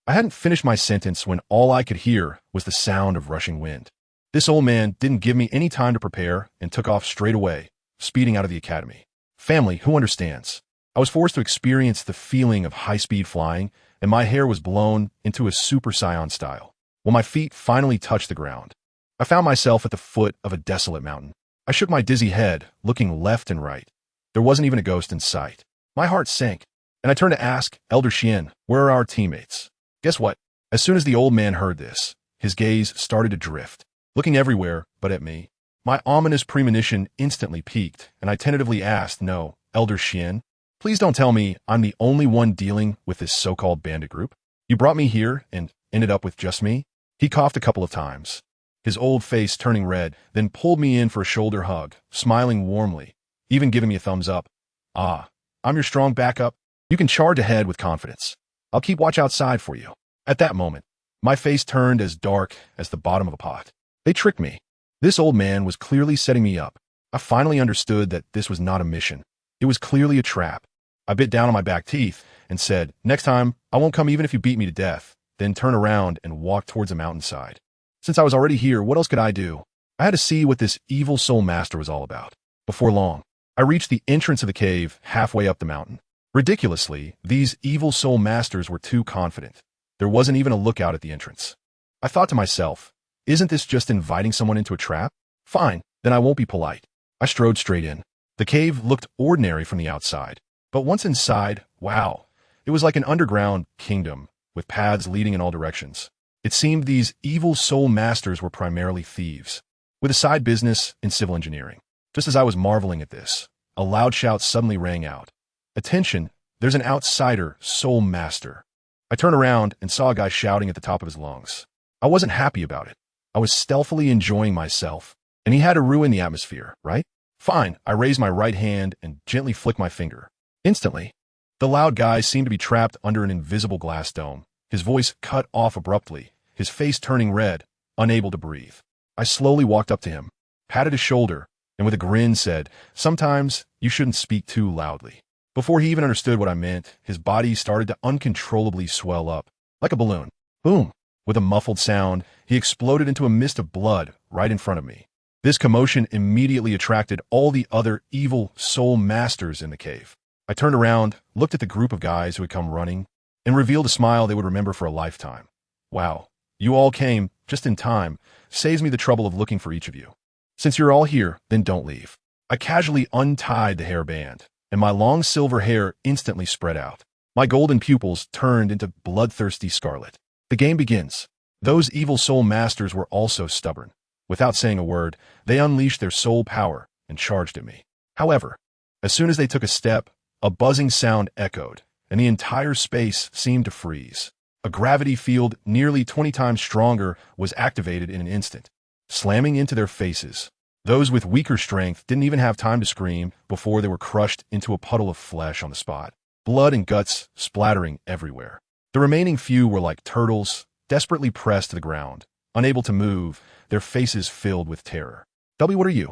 I hadn't finished my sentence when all I could hear was the sound of rushing wind. This old man didn't give me any time to prepare and took off straight away, speeding out of the academy. Family, who understands? I was forced to experience the feeling of high-speed flying, and my hair was blown into a Super Saiyan style. When my feet finally touched the ground, I found myself at the foot of a desolate mountain. I shook my dizzy head, looking left and right. There wasn't even a ghost in sight. My heart sank, and I turned to ask Elder Xian, where are our teammates? Guess what? As soon as the old man heard this, his gaze started to drift, looking everywhere but at me. My ominous premonition instantly peaked, and I tentatively asked, no, Elder Xian, please don't tell me I'm the only one dealing with this so-called bandit group. You brought me here and ended up with just me? He coughed a couple of times, his old face turning red, then pulled me in for a shoulder hug, smiling warmly, even giving me a thumbs up. Ah, I'm your strong backup. You can charge ahead with confidence. I'll keep watch outside for you. At that moment, my face turned as dark as the bottom of a pot. They tricked me. This old man was clearly setting me up. I finally understood that this was not a mission. It was clearly a trap. I bit down on my back teeth and said, next time, I won't come even if you beat me to death, then turn around and walk towards a mountainside. Since I was already here, what else could I do? I had to see what this evil soul master was all about. Before long, I reached the entrance of the cave halfway up the mountain. Ridiculously, these evil soul masters were too confident. There wasn't even a lookout at the entrance. I thought to myself, isn't this just inviting someone into a trap? Fine, then I won't be polite. I strode straight in. The cave looked ordinary from the outside, but once inside, wow, it was like an underground kingdom with paths leading in all directions. It seemed these evil soul masters were primarily thieves, with a side business in civil engineering. Just as I was marveling at this, a loud shout suddenly rang out. Attention, there's an outsider soul master. I turned around and saw a guy shouting at the top of his lungs. I wasn't happy about it. I was stealthily enjoying myself, and he had to ruin the atmosphere, right? Fine, I raised my right hand and gently flicked my finger. Instantly, the loud guy seemed to be trapped under an invisible glass dome. His voice cut off abruptly, his face turning red, unable to breathe. I slowly walked up to him, patted his shoulder, and with a grin said, sometimes you shouldn't speak too loudly. Before he even understood what I meant, his body started to uncontrollably swell up, like a balloon. Boom! With a muffled sound, he exploded into a mist of blood right in front of me. This commotion immediately attracted all the other evil soul masters in the cave. I turned around, looked at the group of guys who had come running, and revealed a smile they would remember for a lifetime. Wow, you all came just in time. Saves me the trouble of looking for each of you. Since you're all here, then don't leave. I casually untied the hairband, and my long silver hair instantly spread out. My golden pupils turned into bloodthirsty scarlet. The game begins. Those evil soul masters were also stubborn. Without saying a word, they unleashed their soul power and charged at me. However, as soon as they took a step, a buzzing sound echoed, and the entire space seemed to freeze. A gravity field nearly 20 times stronger was activated in an instant, slamming into their faces. Those with weaker strength didn't even have time to scream before they were crushed into a puddle of flesh on the spot, blood and guts splattering everywhere. The remaining few were like turtles, desperately pressed to the ground, unable to move, their faces filled with terror. "W, what are you?"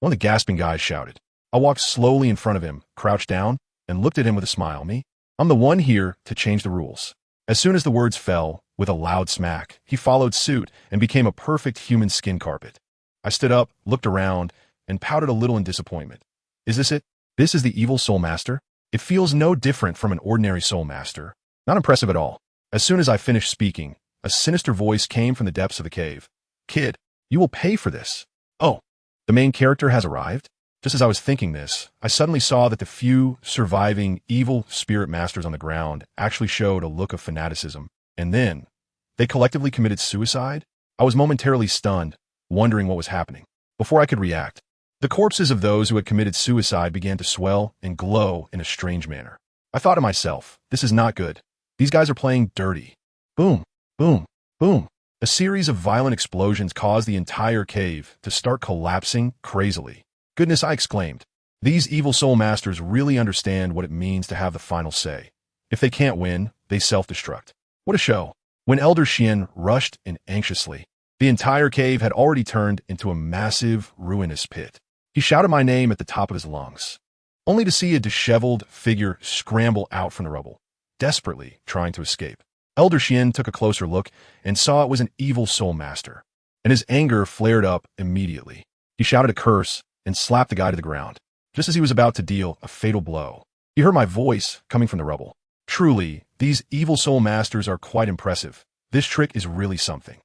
One of the gasping guys shouted. I walked slowly in front of him, crouched down, and looked at him with a smile. Me? I'm the one here to change the rules. As soon as the words fell, with a loud smack, he followed suit and became a perfect human skin carpet. I stood up, looked around, and pouted a little in disappointment. Is this it? This is the evil soul master? It feels no different from an ordinary soul master. Not impressive at all. As soon as I finished speaking, a sinister voice came from the depths of the cave. Kid, you will pay for this. Oh, the main character has arrived? Just as I was thinking this, I suddenly saw that the few surviving evil spirit masters on the ground actually showed a look of fanaticism. And then, they collectively committed suicide? I was momentarily stunned, wondering what was happening. Before I could react, the corpses of those who had committed suicide began to swell and glow in a strange manner. I thought to myself, this is not good. These guys are playing dirty. Boom, boom, boom. A series of violent explosions caused the entire cave to start collapsing crazily. Goodness, I exclaimed. These evil soul masters really understand what it means to have the final say. If they can't win, they self-destruct. What a show. When Elder Xian rushed in anxiously, the entire cave had already turned into a massive, ruinous pit. He shouted my name at the top of his lungs, only to see a disheveled figure scramble out from the rubble, desperately trying to escape. Elder Xian took a closer look and saw it was an evil soul master, and his anger flared up immediately. He shouted a curse and slapped the guy to the ground, just as he was about to deal a fatal blow. He heard my voice coming from the rubble. Truly, these evil soul masters are quite impressive. This trick is really something.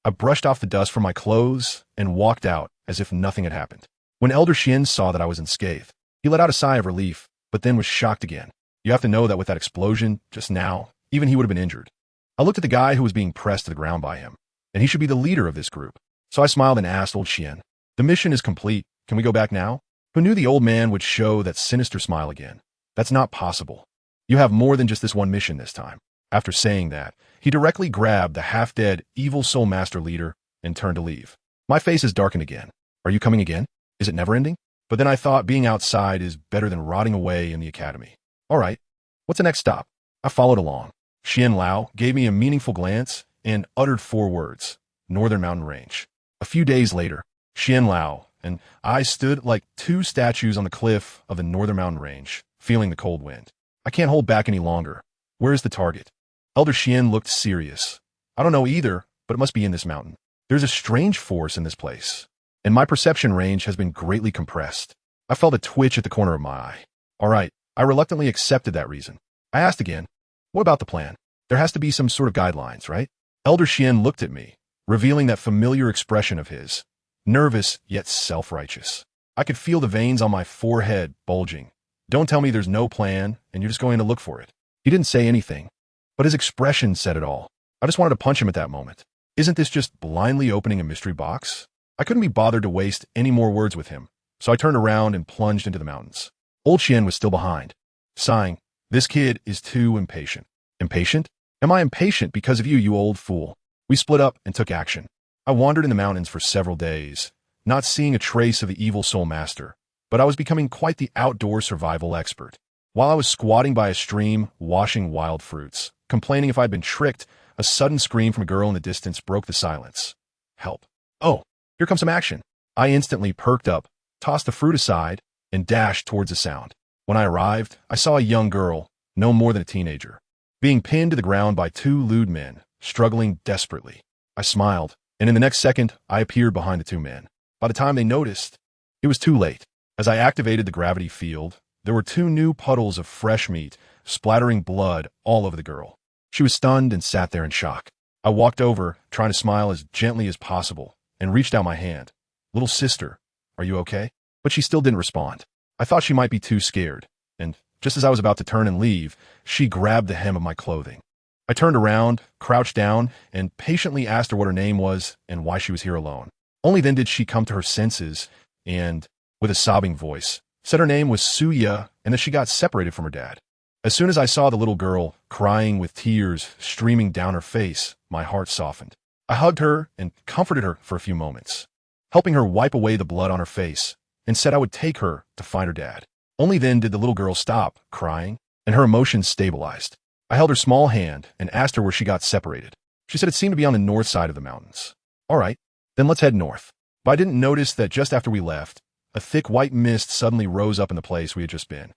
I brushed off the dust from my clothes and walked out as if nothing had happened. When Elder Xian saw that I was unscathed, he let out a sigh of relief, but then was shocked again. You have to know that with that explosion just now, even he would have been injured. I looked at the guy who was being pressed to the ground by him, and he should be the leader of this group. So I smiled and asked Old Xian, "The mission is complete. Can we go back now?" Who knew the old man would show that sinister smile again? That's not possible. You have more than just this one mission this time. After saying that, he directly grabbed the half-dead evil soul master leader and turned to leave. My face is darkened again. Are you coming again? Is it never ending? But then I thought being outside is better than rotting away in the academy. All right, what's the next stop? I followed along. Xian Lao gave me a meaningful glance and uttered 4 words: Northern Mountain Range. A few days later, Xian Lao and I stood like 2 statues on the cliff of the Northern Mountain Range, feeling the cold wind. I can't hold back any longer. Where is the target? Elder Xian looked serious. I don't know either, but it must be in this mountain. There's a strange force in this place, and my perception range has been greatly compressed. I felt a twitch at the corner of my eye. All right, I reluctantly accepted that reason. I asked again, what about the plan? There has to be some sort of guidelines, right? Elder Xian looked at me, revealing that familiar expression of his, nervous yet self-righteous. I could feel the veins on my forehead bulging. Don't tell me there's no plan and you're just going to look for it. He didn't say anything, but his expression said it all. I just wanted to punch him at that moment. Isn't this just blindly opening a mystery box? I couldn't be bothered to waste any more words with him, so I turned around and plunged into the mountains. Old Xian was still behind, sighing. This kid is too impatient. Impatient? Am I impatient because of you, you old fool? We split up and took action. I wandered in the mountains for several days, not seeing a trace of the evil soul master, but I was becoming quite the outdoor survival expert. While I was squatting by a stream, washing wild fruits, complaining if I'd been tricked, a sudden scream from a girl in the distance broke the silence. Help. Oh, here comes some action. I instantly perked up, tossed the fruit aside, and dashed towards the sound. When I arrived, I saw a young girl, no more than a teenager, being pinned to the ground by 2 lewd men, struggling desperately. I smiled, and in the next second, I appeared behind the 2 men. By the time they noticed, it was too late. As I activated the gravity field, there were 2 new puddles of fresh meat, splattering blood all over the girl. She was stunned and sat there in shock. I walked over, trying to smile as gently as possible, and reached out my hand. Little sister, are you okay? But she still didn't respond. I thought she might be too scared, and just as I was about to turn and leave, she grabbed the hem of my clothing. I turned around, crouched down, and patiently asked her what her name was and why she was here alone. Only then did she come to her senses and, with a sobbing voice, said her name was Suya and that she got separated from her dad. As soon as I saw the little girl crying with tears streaming down her face, my heart softened. I hugged her and comforted her for a few moments, helping her wipe away the blood on her face, and said I would take her to find her dad. Only then did the little girl stop crying, and her emotions stabilized. I held her small hand and asked her where she got separated. She said it seemed to be on the north side of the mountains. All right, then let's head north. But I didn't notice that just after we left, a thick white mist suddenly rose up in the place we had just been.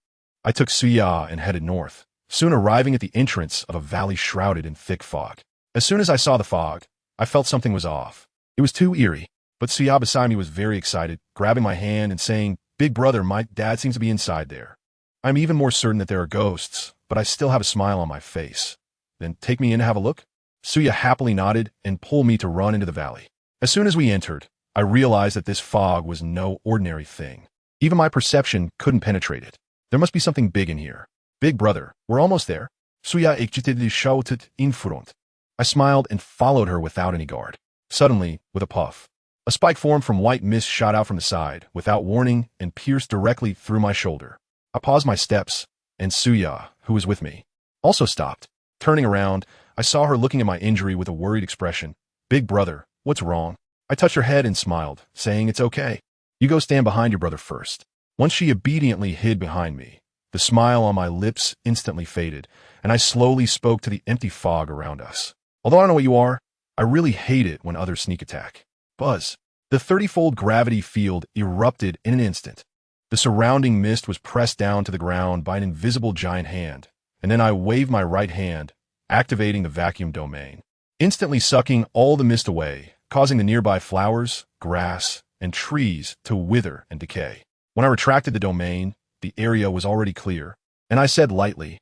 I took Suya and headed north, soon arriving at the entrance of a valley shrouded in thick fog. As soon as I saw the fog, I felt something was off. It was too eerie, but Suya beside me was very excited, grabbing my hand and saying, "Big brother, my dad seems to be inside there." I'm even more certain that there are ghosts, but I still have a smile on my face. Then take me in to have a look? Suya happily nodded and pulled me to run into the valley. As soon as we entered, I realized that this fog was no ordinary thing. Even my perception couldn't penetrate it. There must be something big in here. Big brother, we're almost there. Suya excitedly shouted in front. I smiled and followed her without any guard. Suddenly, with a puff, a spike formed from white mist shot out from the side, without warning, and pierced directly through my shoulder. I paused my steps, and Suya, who was with me, also stopped. Turning around, I saw her looking at my injury with a worried expression. "Big brother, what's wrong?" I touched her head and smiled, saying it's okay. "You go stand behind your brother first." Once she obediently hid behind me, the smile on my lips instantly faded, and I slowly spoke to the empty fog around us. Although I don't know what you are, I really hate it when others sneak attack. Buzz. The 30-fold gravity field erupted in an instant. The surrounding mist was pressed down to the ground by an invisible giant hand, and then I waved my right hand, activating the vacuum domain, instantly sucking all the mist away, causing the nearby flowers, grass, and trees to wither and decay. When I retracted the domain, the area was already clear, and I said lightly,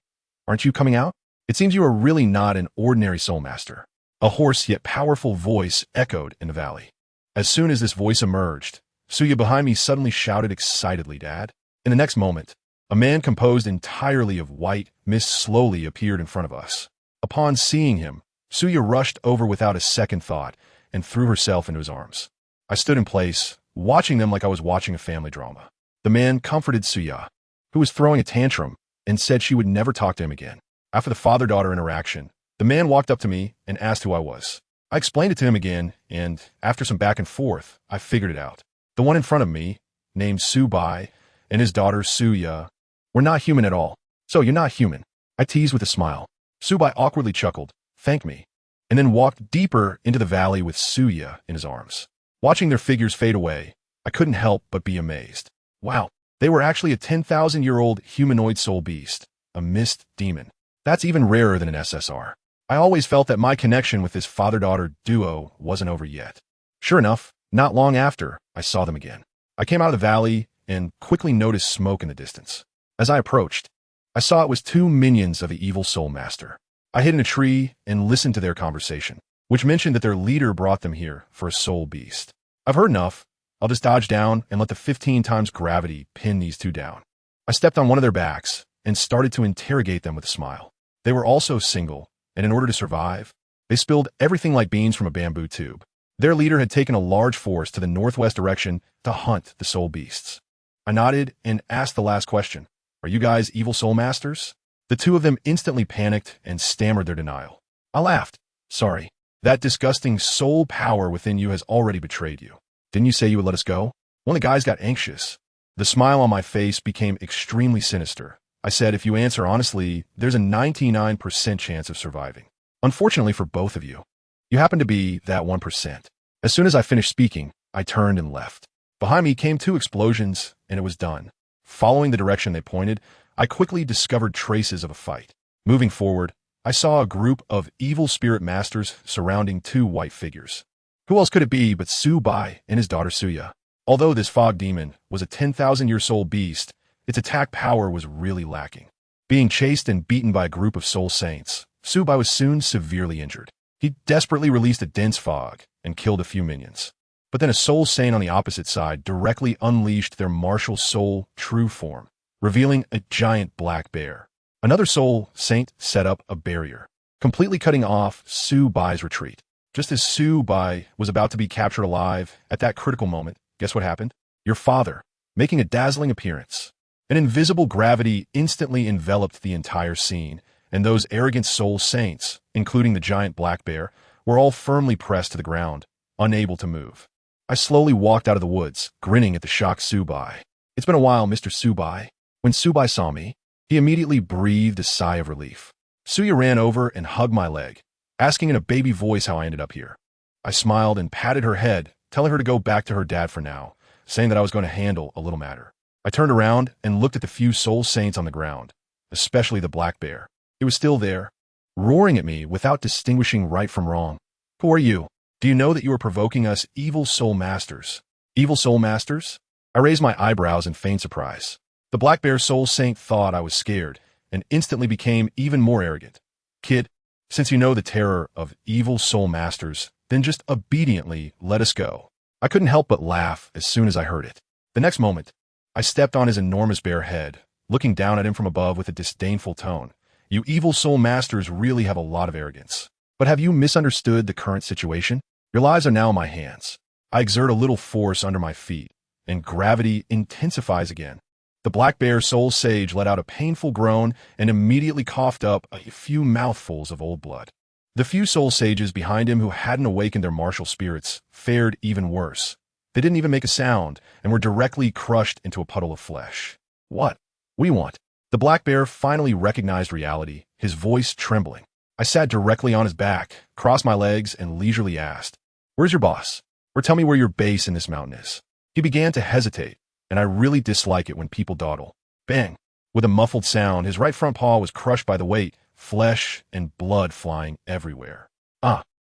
"Aren't you coming out? It seems you are really not an ordinary soul master." A hoarse yet powerful voice echoed in the valley. As soon as this voice emerged, Suya behind me suddenly shouted excitedly, "Dad!" In the next moment, a man composed entirely of white mist slowly appeared in front of us. Upon seeing him, Suya rushed over without a second thought and threw herself into his arms. I stood in place, watching them like I was watching a family drama. The man comforted Suya, who was throwing a tantrum, and said she would never talk to him again. After the father-daughter interaction, the man walked up to me and asked who I was. I explained it to him again, and after some back and forth, I figured it out. The one in front of me, named Subai, and his daughter Suya, were not human at all. "So you're not human," I teased with a smile. Subai awkwardly chuckled, thanked me, and then walked deeper into the valley with Suya in his arms. Watching their figures fade away, I couldn't help but be amazed. Wow, they were actually a 10,000-year-old humanoid soul beast, a mist demon. That's even rarer than an SSR. I always felt that my connection with this father-daughter duo wasn't over yet. Sure enough, not long after, I saw them again. I came out of the valley and quickly noticed smoke in the distance. As I approached, I saw it was two minions of the evil soul master. I hid in a tree and listened to their conversation, which mentioned that their leader brought them here for a soul beast. I've heard enough. I'll just dodge down and let the 15 times gravity pin these two down. I stepped on one of their backs and started to interrogate them with a smile. They were also single, and in order to survive, they spilled everything like beans from a bamboo tube. Their leader had taken a large force to the northwest direction to hunt the soul beasts. I nodded and asked the last question. "Are you guys evil soul masters?" The two of them instantly panicked and stammered their denial. I laughed. "Sorry, that disgusting soul power within you has already betrayed you. Didn't you say you would let us go?" One of the guys got anxious. The smile on my face became extremely sinister. I said, "If you answer honestly, there's a 99% chance of surviving. Unfortunately for both of you, you happen to be that 1%. As soon as I finished speaking, I turned and left. Behind me came two explosions, and it was done. Following the direction they pointed, I quickly discovered traces of a fight. Moving forward, I saw a group of evil spirit masters surrounding two white figures. Who else could it be but Subai and his daughter Suya? Although this fog demon was a 10,000-year soul beast, its attack power was really lacking. Being chased and beaten by a group of soul saints, Subai was soon severely injured. He desperately released a dense fog and killed a few minions. But then a soul saint on the opposite side directly unleashed their martial soul true form, revealing a giant black bear. Another soul saint set up a barrier, completely cutting off Subai's retreat. Just as Subai was about to be captured alive, at that critical moment, guess what happened? Your father, making a dazzling appearance. An invisible gravity instantly enveloped the entire scene, and those arrogant soul saints, including the giant black bear, were all firmly pressed to the ground, unable to move. I slowly walked out of the woods, grinning at the shocked Subai. "It's been a while, Mr. Subai." When Subai saw me, he immediately breathed a sigh of relief. Suya ran over and hugged my leg, asking in a baby voice how I ended up here. I smiled and patted her head, telling her to go back to her dad for now, saying that I was going to handle a little matter. I turned around and looked at the few soul saints on the ground, especially the black bear. It was still there, roaring at me without distinguishing right from wrong. "Who are you? Do you know that you are provoking us evil soul masters?" "Evil soul masters?" I raised my eyebrows in faint surprise. The black bear soul saint thought I was scared and instantly became even more arrogant. "Kid, since you know the terror of evil soul masters, then just obediently let us go." I couldn't help but laugh as soon as I heard it. The next moment, I stepped on his enormous bare head, looking down at him from above with a disdainful tone. "You evil soul masters really have a lot of arrogance. But have you misunderstood the current situation? Your lives are now in my hands. I exert a little force under my feet, and gravity intensifies again." The black bear soul sage let out a painful groan and immediately coughed up a few mouthfuls of old blood. The few soul sages behind him who hadn't awakened their martial spirits fared even worse. They didn't even make a sound and were directly crushed into a puddle of flesh. "What? We want." The black bear finally recognized reality, his voice trembling. I sat directly on his back, crossed my legs, and leisurely asked, "Where's your boss? Or tell me where your base in this mountain is." He began to hesitate, and I really dislike it when people dawdle. Bang! With a muffled sound, his right front paw was crushed by the weight, flesh and blood flying everywhere.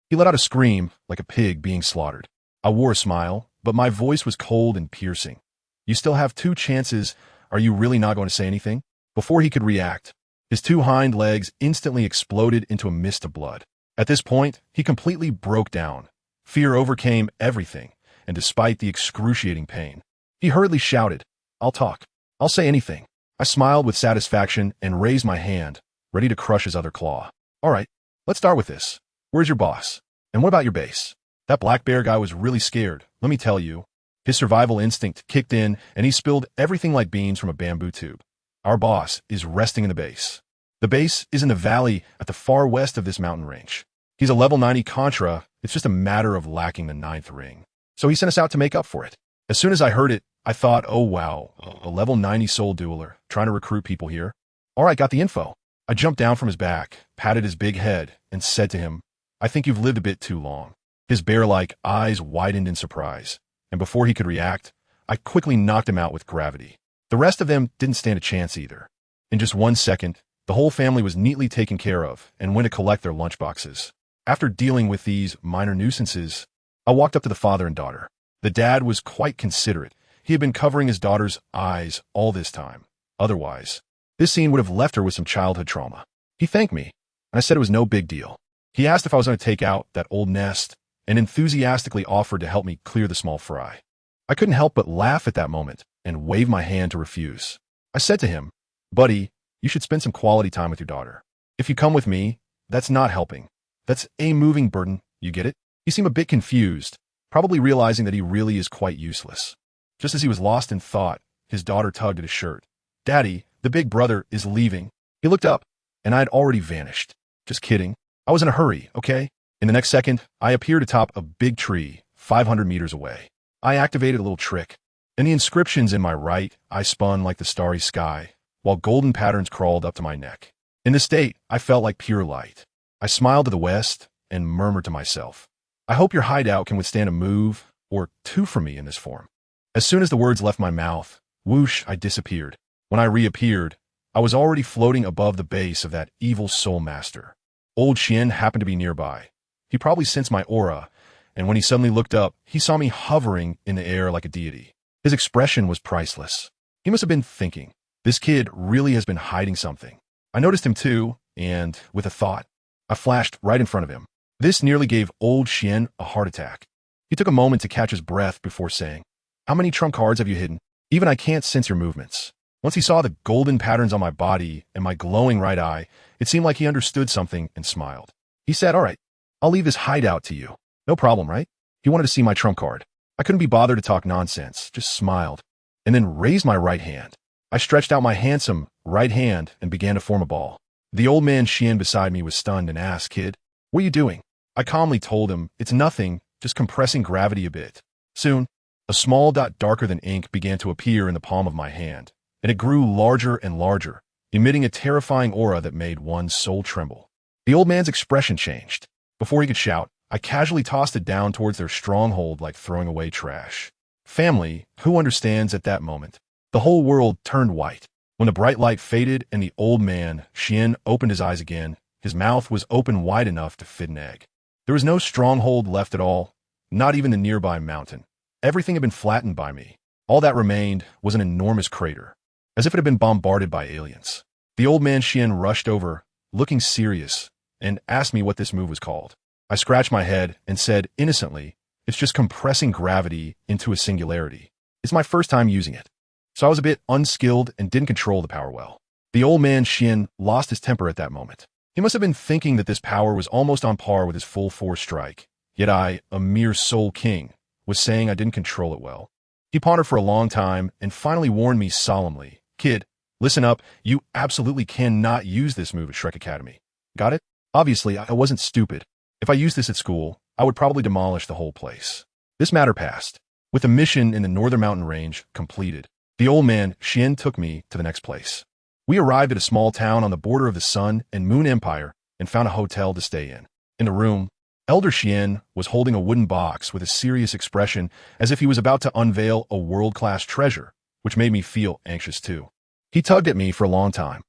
He let out a scream like a pig being slaughtered. I wore a smile, but my voice was cold and piercing. You still have 2 chances. Are you really not going to say anything? Before he could react, his 2 hind legs instantly exploded into a mist of blood. At this point, he completely broke down. Fear overcame everything, and despite the excruciating pain, he hurriedly shouted, "I'll talk. I'll say anything." I smiled with satisfaction and raised my hand, ready to crush his other claw. "All right, let's start with this. Where's your boss? And what about your base?" That black bear guy was really scared, let me tell you. His survival instinct kicked in, and he spilled everything like beans from a bamboo tube. Our boss is resting in the base. The base is in the valley at the far west of this mountain range. He's a level 90 Contra. It's just a matter of lacking the 9th ring. So he sent us out to make up for it. As soon as I heard it, I thought, oh wow, a level 90 soul dueler, trying to recruit people here. All right, got the info. I jumped down from his back, patted his big head, and said to him, "I think you've lived a bit too long." His bear-like eyes widened in surprise, and before he could react, I quickly knocked him out with gravity. The rest of them didn't stand a chance either. In just 1 second, the whole family was neatly taken care of and went to collect their lunchboxes. After dealing with these minor nuisances, I walked up to the father and daughter. The dad was quite considerate. He had been covering his daughter's eyes all this time. Otherwise, this scene would have left her with some childhood trauma. He thanked me, and I said it was no big deal. He asked if I was going to take out that old nest and enthusiastically offered to help me clear the small fry. I couldn't help but laugh at that moment and wave my hand to refuse. I said to him, "Buddy, you should spend some quality time with your daughter. If you come with me, that's not helping. That's a moving burden, you get it?" He seemed a bit confused, probably realizing that he really is quite useless. Just as he was lost in thought, his daughter tugged at his shirt. "Daddy, the big brother is leaving." He looked up, and I had already vanished. Just kidding. I was in a hurry, okay? In the next second, I appeared atop a big tree, 500 meters away. I activated a little trick. In the inscriptions in my right, I spun like the starry sky, while golden patterns crawled up to my neck. In this state, I felt like pure light. I smiled to the west and murmured to myself, "I hope your hideout can withstand a move or 2 from me in this form." As soon as the words left my mouth, whoosh, I disappeared. When I reappeared, I was already floating above the base of that evil soul master. Old Xian happened to be nearby. He probably sensed my aura, and when he suddenly looked up, he saw me hovering in the air like a deity. His expression was priceless. He must have been thinking, this kid really has been hiding something. I noticed him too, and with a thought, I flashed right in front of him. This nearly gave old Xian a heart attack. He took a moment to catch his breath before saying, "How many trump cards have you hidden? Even I can't sense your movements." Once he saw the golden patterns on my body and my glowing right eye, it seemed like he understood something and smiled. He said, "All right, I'll leave this hideout to you. No problem, right?" He wanted to see my trump card. I couldn't be bothered to talk nonsense, just smiled, and then raised my right hand. I stretched out my handsome right hand and began to form a ball. The old man Xian beside me was stunned and asked, "Kid, what are you doing?" I calmly told him, "It's nothing, just compressing gravity a bit." Soon, a small dot darker than ink began to appear in the palm of my hand, and it grew larger and larger, emitting a terrifying aura that made one's soul tremble. The old man's expression changed. Before he could shout, I casually tossed it down towards their stronghold like throwing away trash. Family, who understands at that moment? The whole world turned white. When the bright light faded and the old man, Xian, opened his eyes again, his mouth was open wide enough to fit an egg. There was no stronghold left at all, not even the nearby mountain. Everything had been flattened by me. All that remained was an enormous crater, as if it had been bombarded by aliens. The old man Xian rushed over, looking serious, and asked me what this move was called. I scratched my head and said innocently, "It's just compressing gravity into a singularity. It's my first time using it." So I was a bit unskilled and didn't control the power well. The old man Xian lost his temper at that moment. He must have been thinking that this power was almost on par with his full force strike. Yet I, a mere soul king, was saying I didn't control it well. He pondered for a long time and finally warned me solemnly, "Kid, listen up, you absolutely cannot use this move at Shrek Academy. Got it?" Obviously, I wasn't stupid. If I used this at school, I would probably demolish the whole place. This matter passed. With the mission in the northern mountain range completed, the old man, Xian, took me to the next place. We arrived at a small town on the border of the Sun and Moon Empire and found a hotel to stay in. In the room, Elder Xian was holding a wooden box with a serious expression as if he was about to unveil a world-class treasure, which made me feel anxious too. He tugged at me for a long time.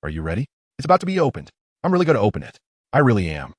"Are you ready? It's about to be opened." I'm really going to open it. I really am.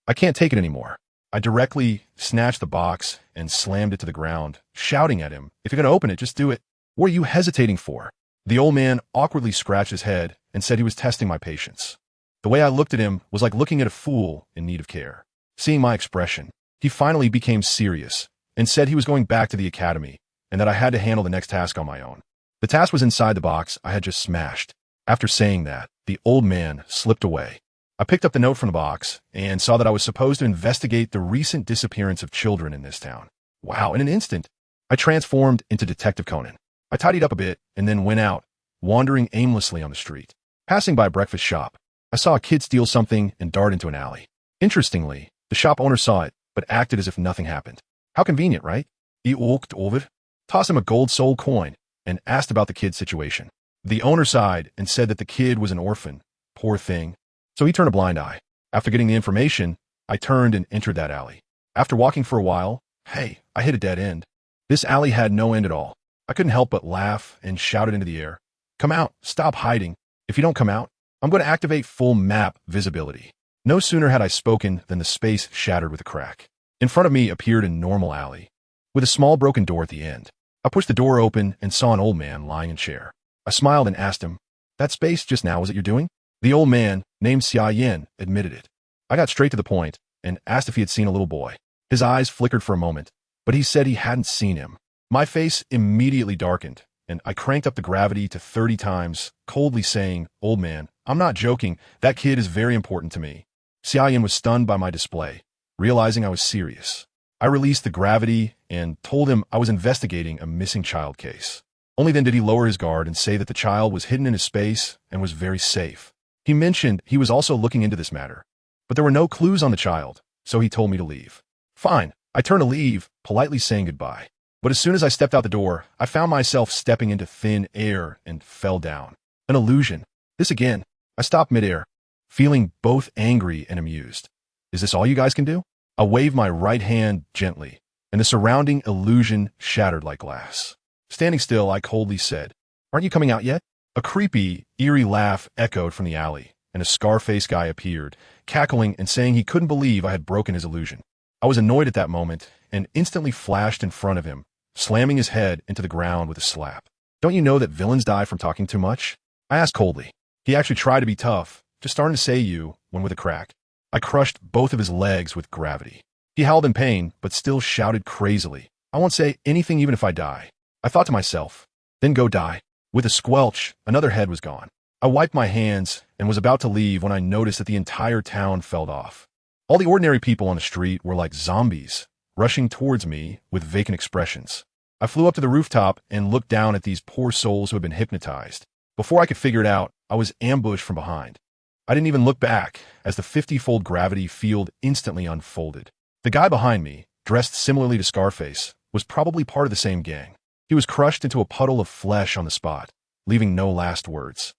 I can't take it anymore. I directly snatched the box and slammed it to the ground, shouting at him, if you're going to open it, just do it. What are you hesitating for? The old man awkwardly scratched his head and said he was testing my patience. The way I looked at him was like looking at a fool in need of care. Seeing my expression, he finally became serious and said he was going back to the academy and that I had to handle the next task on my own. The task was inside the box I had just smashed. After saying that, the old man slipped away. I picked up the note from the box and saw that I was supposed to investigate the recent disappearance of children in this town. Wow, in an instant, I transformed into Detective Conan. I tidied up a bit and then went out, wandering aimlessly on the street. Passing by a breakfast shop, I saw a kid steal something and dart into an alley. Interestingly, the shop owner saw it, but acted as if nothing happened. How convenient, right? He walked over, tossed him a gold soul coin, and asked about the kid's situation. The owner sighed and said that the kid was an orphan. Poor thing. So he turned a blind eye. After getting the information, I turned and entered that alley. After walking for a while, I hit a dead end. This alley had no end at all. I couldn't help but laugh and shouted into the air, "Come out, stop hiding. If you don't come out, I'm going to activate full map visibility." No sooner had I spoken than the space shattered with a crack. In front of me appeared a normal alley, with a small broken door at the end. I pushed the door open and saw an old man lying in a chair. I smiled and asked him, "That space just now is what you're doing?" The old man, named Xia Yin, admitted it. I got straight to the point and asked if he had seen a little boy. His eyes flickered for a moment, but he said he hadn't seen him. My face immediately darkened, and I cranked up the gravity to 30 times, coldly saying, "Old man, I'm not joking. That kid is very important to me." Xia Yin was stunned by my display, realizing I was serious. I released the gravity and told him I was investigating a missing child case. Only then did he lower his guard and say that the child was hidden in his space and was very safe. He mentioned he was also looking into this matter, but there were no clues on the child, so he told me to leave. Fine, I turned to leave, politely saying goodbye. But as soon as I stepped out the door, I found myself stepping into thin air and fell down. An illusion. This again. I stopped midair, feeling both angry and amused. Is this all you guys can do? I waved my right hand gently, and the surrounding illusion shattered like glass. Standing still, I coldly said, "Aren't you coming out yet?" A creepy, eerie laugh echoed from the alley, and a scar-faced guy appeared, cackling and saying he couldn't believe I had broken his illusion. I was annoyed at that moment and instantly flashed in front of him, slamming his head into the ground with a slap. "Don't you know that villains die from talking too much?" I asked coldly. He actually tried to be tough, just starting to say "you" when with a crack. I crushed both of his legs with gravity. He howled in pain, but still shouted crazily, "I won't say anything even if I die." I thought to myself, then go die. With a squelch, another head was gone. I wiped my hands and was about to leave when I noticed that the entire town fell off. All the ordinary people on the street were like zombies, rushing towards me with vacant expressions. I flew up to the rooftop and looked down at these poor souls who had been hypnotized. Before I could figure it out, I was ambushed from behind. I didn't even look back as the 50-fold gravity field instantly unfolded. The guy behind me, dressed similarly to Scarface, was probably part of the same gang. He was crushed into a puddle of flesh on the spot, leaving no last words.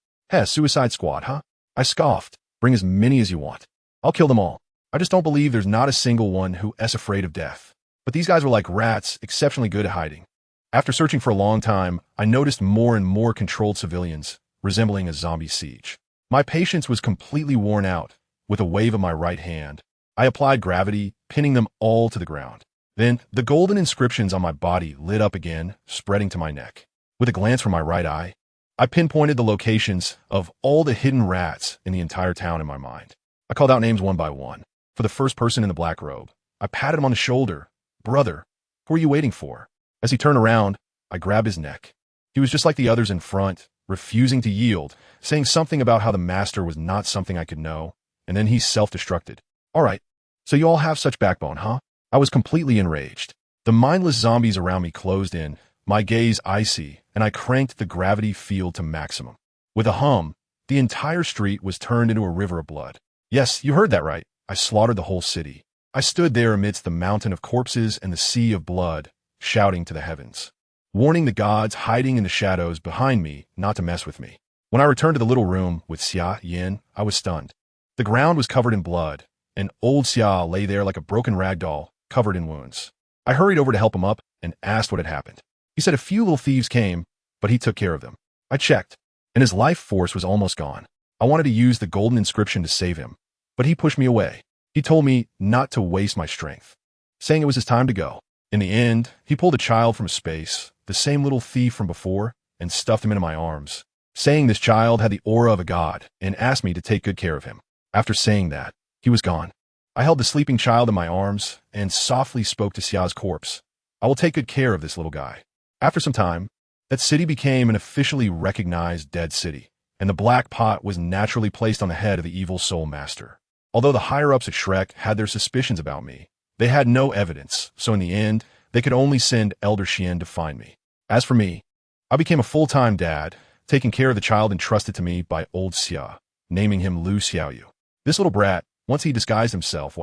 Suicide Squad, huh? I scoffed. Bring as many as you want. I'll kill them all. I just don't believe there's not a single one who is afraid of death. But these guys were like rats, exceptionally good at hiding. After searching for a long time, I noticed more and more controlled civilians, resembling a zombie siege. My patience was completely worn out. With a wave of my right hand, I applied gravity, pinning them all to the ground. Then, the golden inscriptions on my body lit up again, spreading to my neck. With a glance from my right eye, I pinpointed the locations of all the hidden rats in the entire town in my mind. I called out names one by one. For the first person in the black robe, I patted him on the shoulder. "Brother, who are you waiting for?" As he turned around, I grabbed his neck. He was just like the others in front, refusing to yield, saying something about how the master was not something I could know, and then he self-destructed. "All right, so you all have such backbone, huh?" I was completely enraged. The mindless zombies around me closed in, my gaze icy, and I cranked the gravity field to maximum. With a hum, the entire street was turned into a river of blood. Yes, you heard that right. I slaughtered the whole city. I stood there amidst the mountain of corpses and the sea of blood, shouting to the heavens, warning the gods hiding in the shadows behind me not to mess with me. When I returned to the little room with Xia Yin, I was stunned. The ground was covered in blood, and old Xia lay there like a broken rag doll, covered in wounds. I hurried over to help him up and asked what had happened. He said a few little thieves came, but he took care of them. I checked, and his life force was almost gone. I wanted to use the golden inscription to save him, but he pushed me away. He told me not to waste my strength, saying it was his time to go. In the end, he pulled a child from space, the same little thief from before, and stuffed him into my arms, saying this child had the aura of a god and asked me to take good care of him. After saying that, he was gone. I held the sleeping child in my arms and softly spoke to Xia's corpse. I will take good care of this little guy. After some time, that city became an officially recognized dead city, and the black pot was naturally placed on the head of the evil soul master. Although the higher-ups at Shrek had their suspicions about me, they had no evidence, so in the end, they could only send Elder Xian to find me. As for me, I became a full-time dad, taking care of the child entrusted to me by old Xia, naming him Lu Xiaoyu. This little brat, once he disguised himself,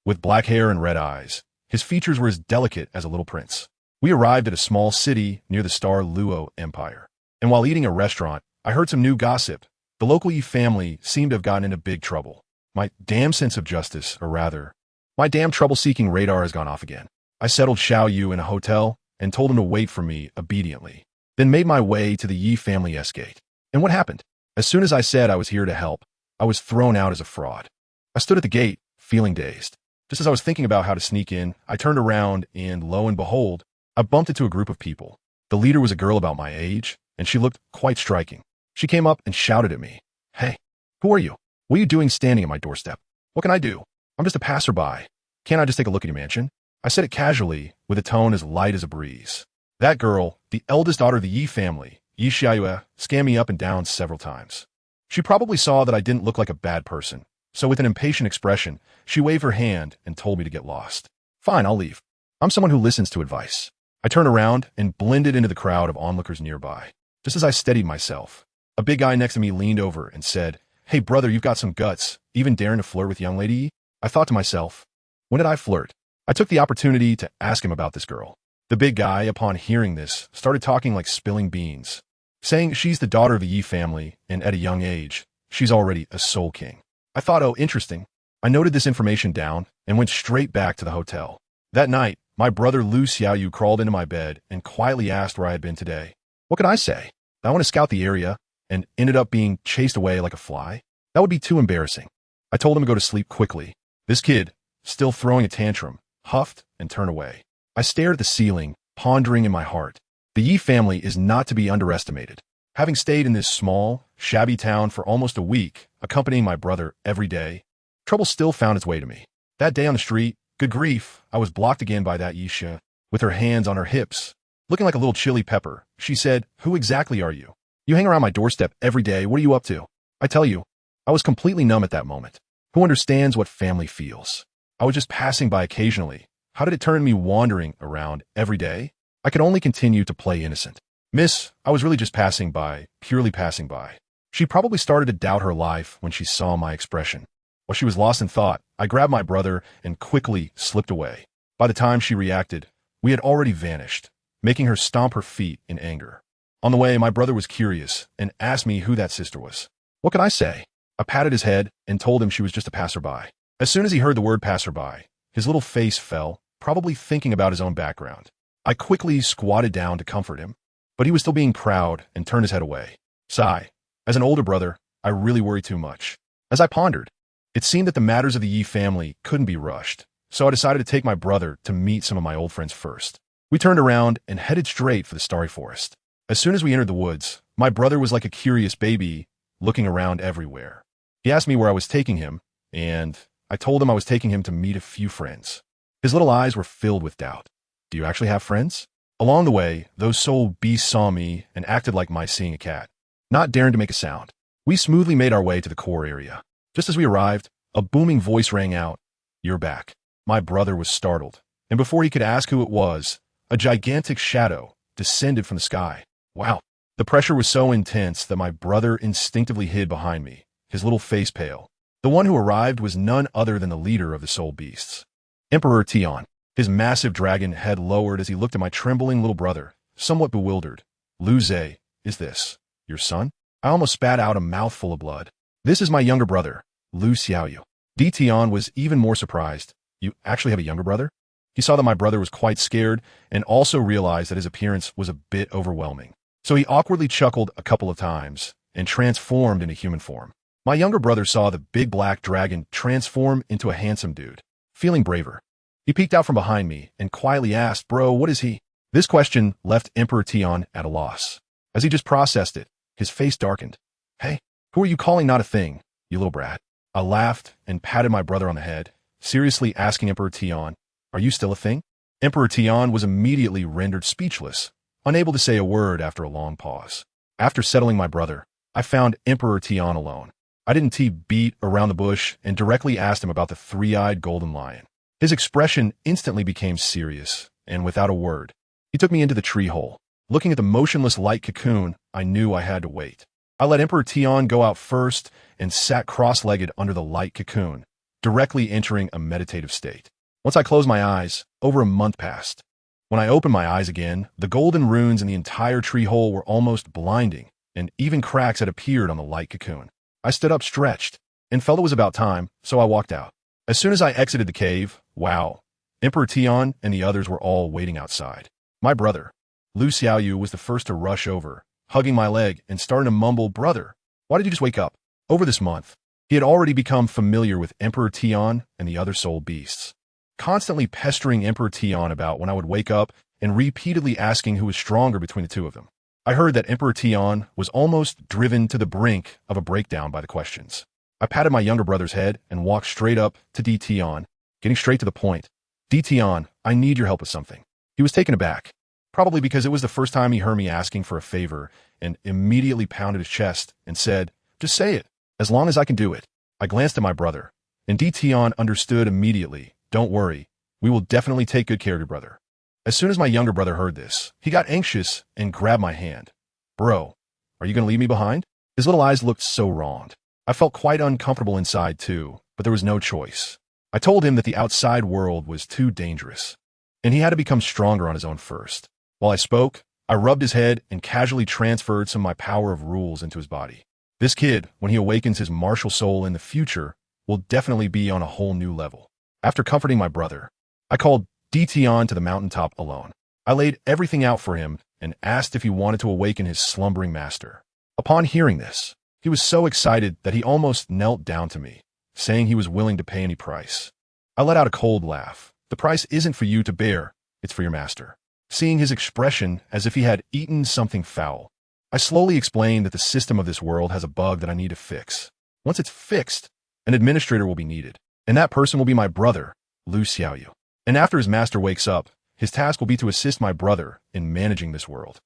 with black hair and red eyes, his features were as delicate as a little prince. We arrived at a small city near the Star Luo Empire, and while eating at a restaurant, I heard some new gossip. The local Yi family seemed to have gotten into big trouble. My damn sense of justice, or rather, my damn trouble-seeking radar has gone off again. I settled Xiao Yu in a hotel and told him to wait for me obediently, then made my way to the Yi family S-gate. And what happened? As soon as I said I was here to help, I was thrown out as a fraud. I stood at the gate, feeling dazed. Just as I was thinking about how to sneak in, I turned around and, lo and behold, I bumped into a group of people. The leader was a girl about my age, and she looked quite striking. She came up and shouted at me, "Hey, who are you? What are you doing standing at my doorstep? What can I do? I'm just a passerby. Can't I just take a look at your mansion?" I said it casually, with a tone as light as a breeze. That girl, the eldest daughter of the Yi family, Yi Xiaoyu, scanned me up and down several times. She probably saw that I didn't look like a bad person, so with an impatient expression, she waved her hand and told me to get lost. Fine, I'll leave. I'm someone who listens to advice. I turned around and blended into the crowd of onlookers nearby. Just as I steadied myself, a big guy next to me leaned over and said, "Hey brother, you've got some guts, even daring to flirt with young lady?" I thought to myself, when did I flirt? I took the opportunity to ask him about this girl. The big guy, upon hearing this, started talking like spilling beans, saying she's the daughter of the Yi family, and at a young age, she's already a soul king. I thought, oh, interesting. I noted this information down and went straight back to the hotel. That night, my brother Lu Xiaoyu crawled into my bed and quietly asked where I had been today. What could I say? I want to scout the area and ended up being chased away like a fly? That would be too embarrassing. I told him to go to sleep quickly. This kid, still throwing a tantrum, huffed and turned away. I stared at the ceiling, pondering in my heart. The Yi family is not to be underestimated. Having stayed in this small, shabby town for almost a week, accompanying my brother every day, trouble still found its way to me. That day on the street, good grief, I was blocked again by that Yisha, with her hands on her hips. Looking like a little chili pepper, she said, "Who exactly are you? You hang around my doorstep every day. What are you up to?" I tell you, I was completely numb at that moment. Who understands what family feels? I was just passing by occasionally. How did it turn me wandering around every day? I could only continue to play innocent. "Miss, I was really just passing by, purely passing by." She probably started to doubt her life when she saw my expression. While she was lost in thought, I grabbed my brother and quickly slipped away. By the time she reacted, we had already vanished, making her stomp her feet in anger. On the way, my brother was curious and asked me who that sister was. What could I say? I patted his head and told him she was just a passerby. As soon as he heard the word passerby, his little face fell, probably thinking about his own background. I quickly squatted down to comfort him, but he was still being proud and turned his head away. Sigh. As an older brother, I really worry too much. As I pondered, it seemed that the matters of the Yi family couldn't be rushed, so I decided to take my brother to meet some of my old friends first. We turned around and headed straight for the starry forest. As soon as we entered the woods, my brother was like a curious baby, looking around everywhere. He asked me where I was taking him, and I told him I was taking him to meet a few friends. His little eyes were filled with doubt. "Do you actually have friends?" Along the way, those soul beasts saw me and acted like my seeing a cat, not daring to make a sound. We smoothly made our way to the core area. Just as we arrived, a booming voice rang out, "You're back." My brother was startled, and before he could ask who it was, a gigantic shadow descended from the sky. Wow. The pressure was so intense that my brother instinctively hid behind me, his little face pale. The one who arrived was none other than the leader of the soul beasts, Emperor Tian. His massive dragon head lowered as he looked at my trembling little brother, somewhat bewildered. "Lu Zhe, is this your son?" I almost spat out a mouthful of blood. "This is my younger brother, Lu Xiaoyu." Tian was even more surprised. "You actually have a younger brother?" He saw that my brother was quite scared and also realized that his appearance was a bit overwhelming. So he awkwardly chuckled a couple of times and transformed into human form. My younger brother saw the big black dragon transform into a handsome dude, feeling braver. He peeked out from behind me and quietly asked, "Bro, what is he?" This question left Emperor Tion at a loss. As he just processed it, his face darkened. "Hey, who are you calling not a thing, you little brat?" I laughed and patted my brother on the head, seriously asking Emperor Tion, "Are you still a thing?" Emperor Tion was immediately rendered speechless, unable to say a word after a long pause. After settling my brother, I found Emperor Tion alone. I didn't beat around the bush and directly asked him about the three-eyed golden lion. His expression instantly became serious, and without a word, he took me into the tree hole. Looking at the motionless light cocoon, I knew I had to wait. I let Emperor Tion go out first and sat cross-legged under the light cocoon, directly entering a meditative state. Once I closed my eyes, over a month passed. When I opened my eyes again, the golden runes in the entire tree hole were almost blinding, and even cracks had appeared on the light cocoon. I stood up stretched, and felt it was about time, so I walked out. As soon as I exited the cave, wow, Emperor Tion and the others were all waiting outside. My brother, Lu Xiaoyu, was the first to rush over, hugging my leg and starting to mumble, "Brother, why did you just wake up?" Over this month, he had already become familiar with Emperor Tion and the other soul beasts, constantly pestering Emperor Tion about when I would wake up and repeatedly asking who was stronger between the two of them. I heard that Emperor Tion was almost driven to the brink of a breakdown by the questions. I patted my younger brother's head and walked straight up to Tion, getting straight to the point. "Tion, I need your help with something." He was taken aback, probably because it was the first time he heard me asking for a favor, and immediately pounded his chest and said, "Just say it, as long as I can do it." I glanced at my brother, and Tion understood immediately. "Don't worry, we will definitely take good care of your brother." As soon as my younger brother heard this, he got anxious and grabbed my hand. "Bro, are you going to leave me behind?" His little eyes looked so wronged. I felt quite uncomfortable inside too, but there was no choice. I told him that the outside world was too dangerous, and he had to become stronger on his own first. While I spoke, I rubbed his head and casually transferred some of my power of rules into his body. This kid, when he awakens his martial soul in the future, will definitely be on a whole new level. After comforting my brother, I called Tion to the mountaintop alone. I laid everything out for him and asked if he wanted to awaken his slumbering master. Upon hearing this, he was so excited that he almost knelt down to me, saying he was willing to pay any price. I let out a cold laugh. "The price isn't for you to bear, it's for your master." Seeing his expression as if he had eaten something foul, I slowly explained that the system of this world has a bug that I need to fix. Once it's fixed, an administrator will be needed, and that person will be my brother, Lu Xiaoyu. And after his master wakes up, his task will be to assist my brother in managing this world.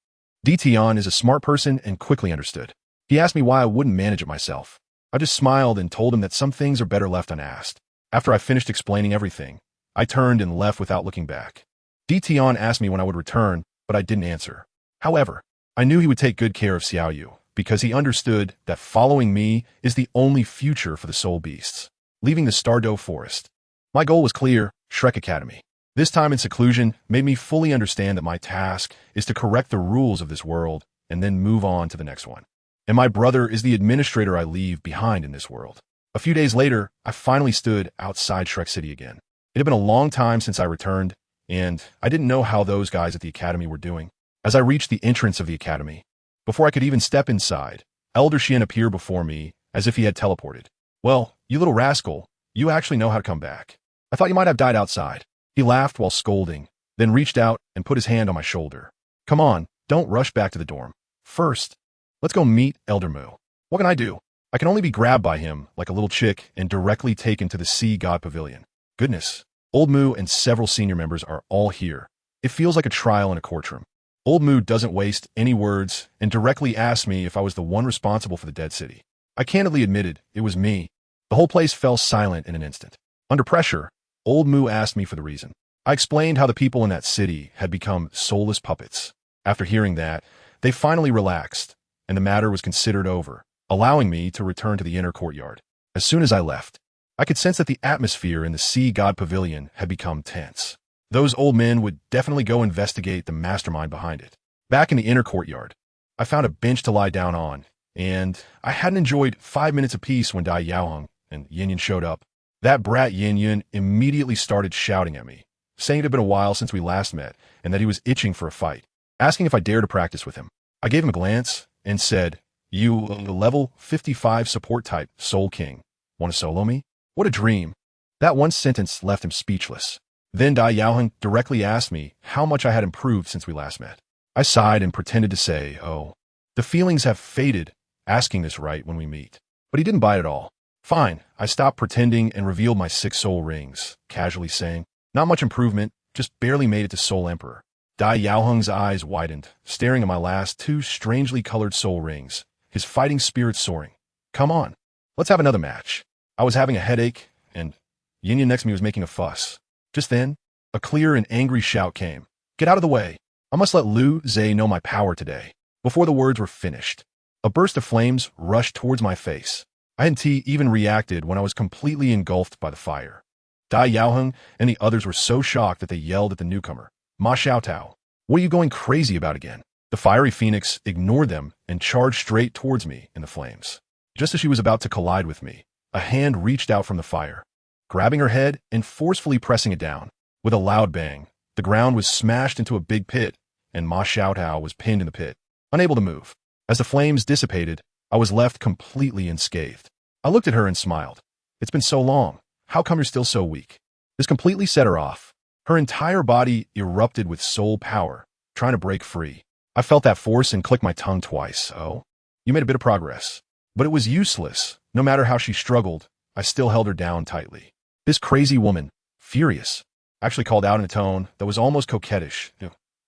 Tion is a smart person and quickly understood. He asked me why I wouldn't manage it myself. I just smiled and told him that some things are better left unasked. After I finished explaining everything, I turned and left without looking back. Tion asked me when I would return, but I didn't answer. However, I knew he would take good care of Xiaoyu, because he understood that following me is the only future for the soul beasts. Leaving the Stardow Forest, my goal was clear: Shrek Academy. This time in seclusion made me fully understand that my task is to correct the rules of this world and then move on to the next one. And my brother is the administrator I leave behind in this world. A few days later, I finally stood outside Shrek City again. It had been a long time since I returned, and I didn't know how those guys at the academy were doing. As I reached the entrance of the academy, before I could even step inside, Elder Xian appeared before me as if he had teleported. "Well, you little rascal, you actually know how to come back. I thought you might have died outside." He laughed while scolding, then reached out and put his hand on my shoulder. "Come on, don't rush back to the dorm. First, let's go meet Elder Mu." What can I do? I can only be grabbed by him like a little chick and directly taken to the Sea God Pavilion. Goodness, Old Mu and several senior members are all here. It feels like a trial in a courtroom. Old Mu doesn't waste any words and directly asked me if I was the one responsible for the dead city. I candidly admitted it was me. The whole place fell silent in an instant. Under pressure, Old Mu asked me for the reason. I explained how the people in that city had become soulless puppets. After hearing that, they finally relaxed, and the matter was considered over, allowing me to return to the inner courtyard. As soon as I left, I could sense that the atmosphere in the Sea God Pavilion had become tense. Those old men would definitely go investigate the mastermind behind it. Back in the inner courtyard, I found a bench to lie down on, and I hadn't enjoyed 5 minutes apiece when Dai Yaoheng and Yin Yin showed up. That brat Yin Yin immediately started shouting at me, saying it had been a while since we last met and that he was itching for a fight, asking if I dared to practice with him. I gave him a glance and said, You, the level 55 support type, Soul King. Want to solo me? What a dream. That one sentence left him speechless. Then Dai Yaoheng directly asked me how much I had improved since we last met. I sighed and pretended to say, oh, the feelings have faded, asking this right when we meet. But he didn't bite at all. Fine, I stopped pretending and revealed my 6 soul rings, casually saying, not much improvement, just barely made it to Soul Emperor. Dai Yaoheng's eyes widened, staring at my last 2 strangely colored soul rings, his fighting spirit soaring. Come on, let's have another match. I was having a headache, and Yin next to me was making a fuss. Just then, a clear and angry shout came. Get out of the way. I must let Liu Zhe know my power today. Before the words were finished, a burst of flames rushed towards my face. I hadn't even reacted when I was completely engulfed by the fire. Dai Yaoheng and the others were so shocked that they yelled at the newcomer. Ma Xiaotao, what are you going crazy about again? The fiery phoenix ignored them and charged straight towards me in the flames. Just as she was about to collide with me, a hand reached out from the fire, grabbing her head and forcefully pressing it down. With a loud bang, the ground was smashed into a big pit, and Ma Xiaotao was pinned in the pit, unable to move. As the flames dissipated, I was left completely unscathed. I looked at her and smiled. It's been so long. How come you're still so weak? This completely set her off. Her entire body erupted with soul power, trying to break free. I felt that force and clicked my tongue twice. Oh, you made a bit of progress. But it was useless. No matter how she struggled, I still held her down tightly. This crazy woman, furious, actually called out in a tone that was almost coquettish.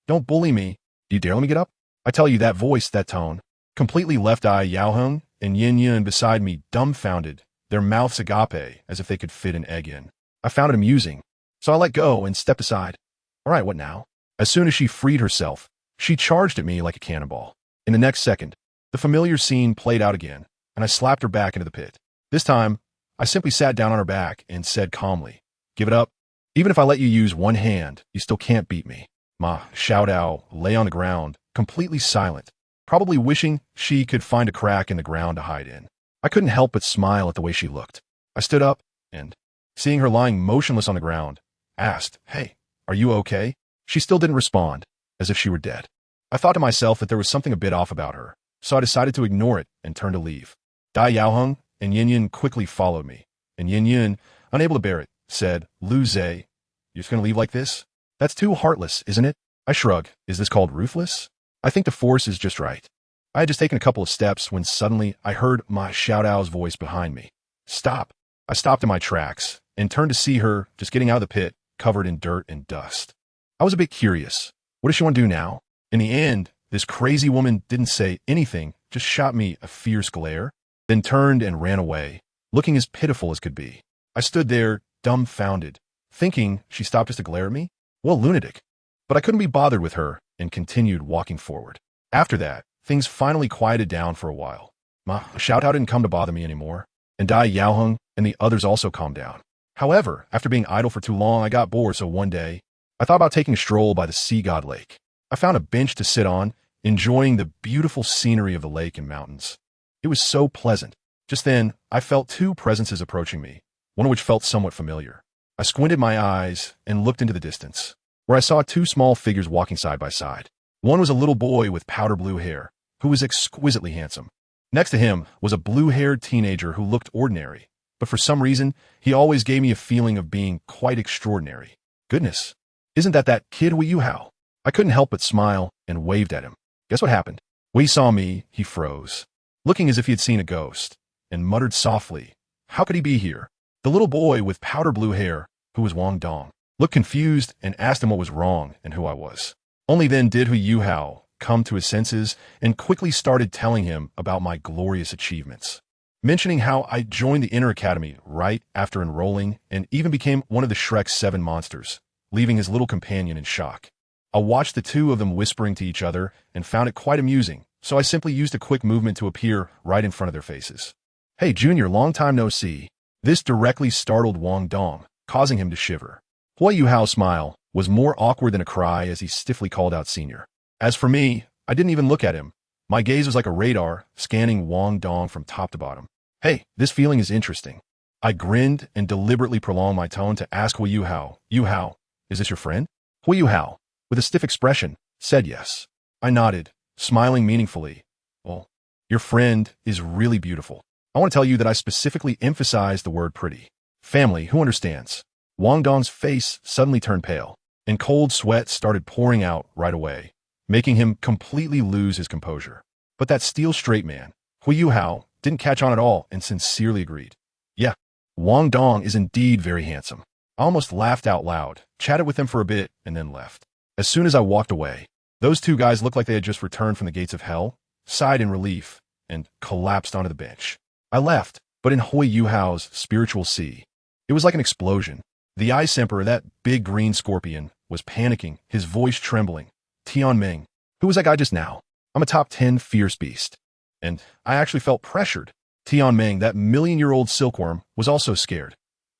Don't bully me. Do you dare let me get up? I tell you, that voice, that tone, completely left Dai Yaoheng and Yin beside me dumbfounded, their mouths agape as if they could fit an egg in. I found it amusing, so I let go and stepped aside. All right, what now? As soon as she freed herself, she charged at me like a cannonball. In the next second, the familiar scene played out again, and I slapped her back into the pit. This time, I simply sat down on her back and said calmly, give it up. Even if I let you use one hand, you still can't beat me. Ma Xiaotao lay on the ground, completely silent, probably wishing she could find a crack in the ground to hide in. I couldn't help but smile at the way she looked. I stood up and, seeing her lying motionless on the ground, asked, hey, are you okay? She still didn't respond, as if she were dead. I thought to myself that there was something a bit off about her, so I decided to ignore it and turn to leave. Dai Yaoheng and Yin quickly followed me, and Yin, unable to bear it, said, Liu Zhe, you're just going to leave like this? That's too heartless, isn't it? I shrugged. Is this called ruthless? I think the force is just right. I had just taken a couple of steps when suddenly I heard Ma Xiaotao's voice behind me. Stop. I stopped in my tracks and turned to see her just getting out of the pit, covered in dirt and dust. I was a bit curious. What does she want to do now? In the end, this crazy woman didn't say anything, just shot me a fierce glare, then turned and ran away, looking as pitiful as could be. I stood there, dumbfounded, thinking she stopped just to glare at me? Well, lunatic. But I couldn't be bothered with her and continued walking forward. After that, things finally quieted down for a while. Ma Xiaotao didn't come to bother me anymore, and Dai Yaoheng and the others also calmed down. However, after being idle for too long, I got bored, so one day, I thought about taking a stroll by the Sea God Lake. I found a bench to sit on, enjoying the beautiful scenery of the lake and mountains. It was so pleasant. Just then, I felt 2 presences approaching me, one of which felt somewhat familiar. I squinted my eyes and looked into the distance, where I saw 2 small figures walking side by side. One was a little boy with powder blue hair, who was exquisitely handsome. Next to him was a blue-haired teenager who looked ordinary, but for some reason, he always gave me a feeling of being quite extraordinary. Goodness, isn't that kid Wu Yuhao? I couldn't help but smile and waved at him. Guess what happened? When he saw me, he froze, looking as if he had seen a ghost, and muttered softly, how could he be here? The little boy with powder blue hair, who was Wang Dong, looked confused and asked him what was wrong and who I was. Only then did Hu Yuhao come to his senses and quickly started telling him about my glorious achievements, mentioning how I joined the Inner Academy right after enrolling and even became one of the Shrek's 7 monsters, leaving his little companion in shock. I watched the 2 of them whispering to each other and found it quite amusing, so I simply used a quick movement to appear right in front of their faces. Hey, Junior, long time no see. This directly startled Wang Dong, causing him to shiver. Hu Yuhao's smile was more awkward than a cry as he stiffly called out Senior. As for me, I didn't even look at him. My gaze was like a radar, scanning Wang Dong from top to bottom. Hey, this feeling is interesting. I grinned and deliberately prolonged my tone to ask Hu Yuhao, Yuhao, is this your friend? Hu Yuhao, with a stiff expression, said yes. I nodded, smiling meaningfully. Well, Your friend is really beautiful. I want to tell you that I specifically emphasized the word pretty. Family, who understands? Wang Dong's face suddenly turned pale, and cold sweat started pouring out right away, making him completely lose his composure. But that steel-straight man, Hui Yuhao, didn't catch on at all and sincerely agreed. Yeah, Wang Dong is indeed very handsome. I almost laughed out loud, chatted with him for a bit, and then left. As soon as I walked away, those two guys looked like they had just returned from the gates of hell, sighed in relief, and collapsed onto the bench. I left, but in Hui Yuhao's spiritual sea, it was like an explosion. The Ice Emperor, that big green scorpion, was panicking, his voice trembling. Tianming, who was that guy just now? I'm a top 10 fierce beast. And I actually felt pressured. Tianming, that million-year-old silkworm, was also scared.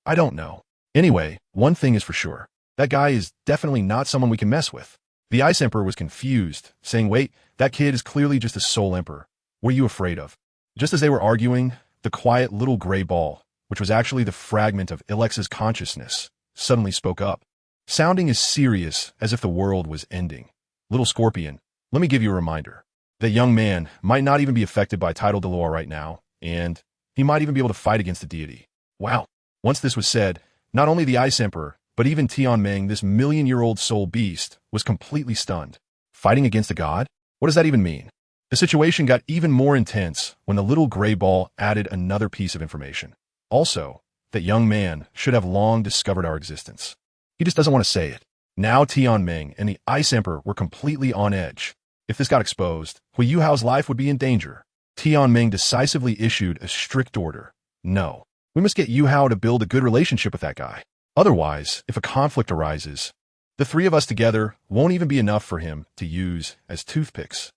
I don't know. Anyway, one thing is for sure. That guy is definitely not someone we can mess with. The Ice Emperor was confused, saying, wait, that kid is clearly just a soul emperor. What are you afraid of? Just as they were arguing, the quiet little gray ball, which was actually the fragment of Ilex's consciousness, suddenly spoke up, sounding as serious as if the world was ending. Little Scorpion, let me give you a reminder. That young man might not even be affected by Tidal Delore right now, and he might even be able to fight against the deity. Wow. Once this was said, not only the Ice Emperor, but even Tianming, this million-year-old soul beast, was completely stunned. Fighting against a god? What does that even mean? The situation got even more intense when the little gray ball added another piece of information. Also, that young man should have long discovered our existence. He just doesn't want to say it. Now Tianming and the Ice Emperor were completely on edge. If this got exposed, Hui Yuhao's life would be in danger. Tianming decisively issued a strict order. No, we must get Yuhao to build a good relationship with that guy. Otherwise, if a conflict arises, the three of us together won't even be enough for him to use as toothpicks.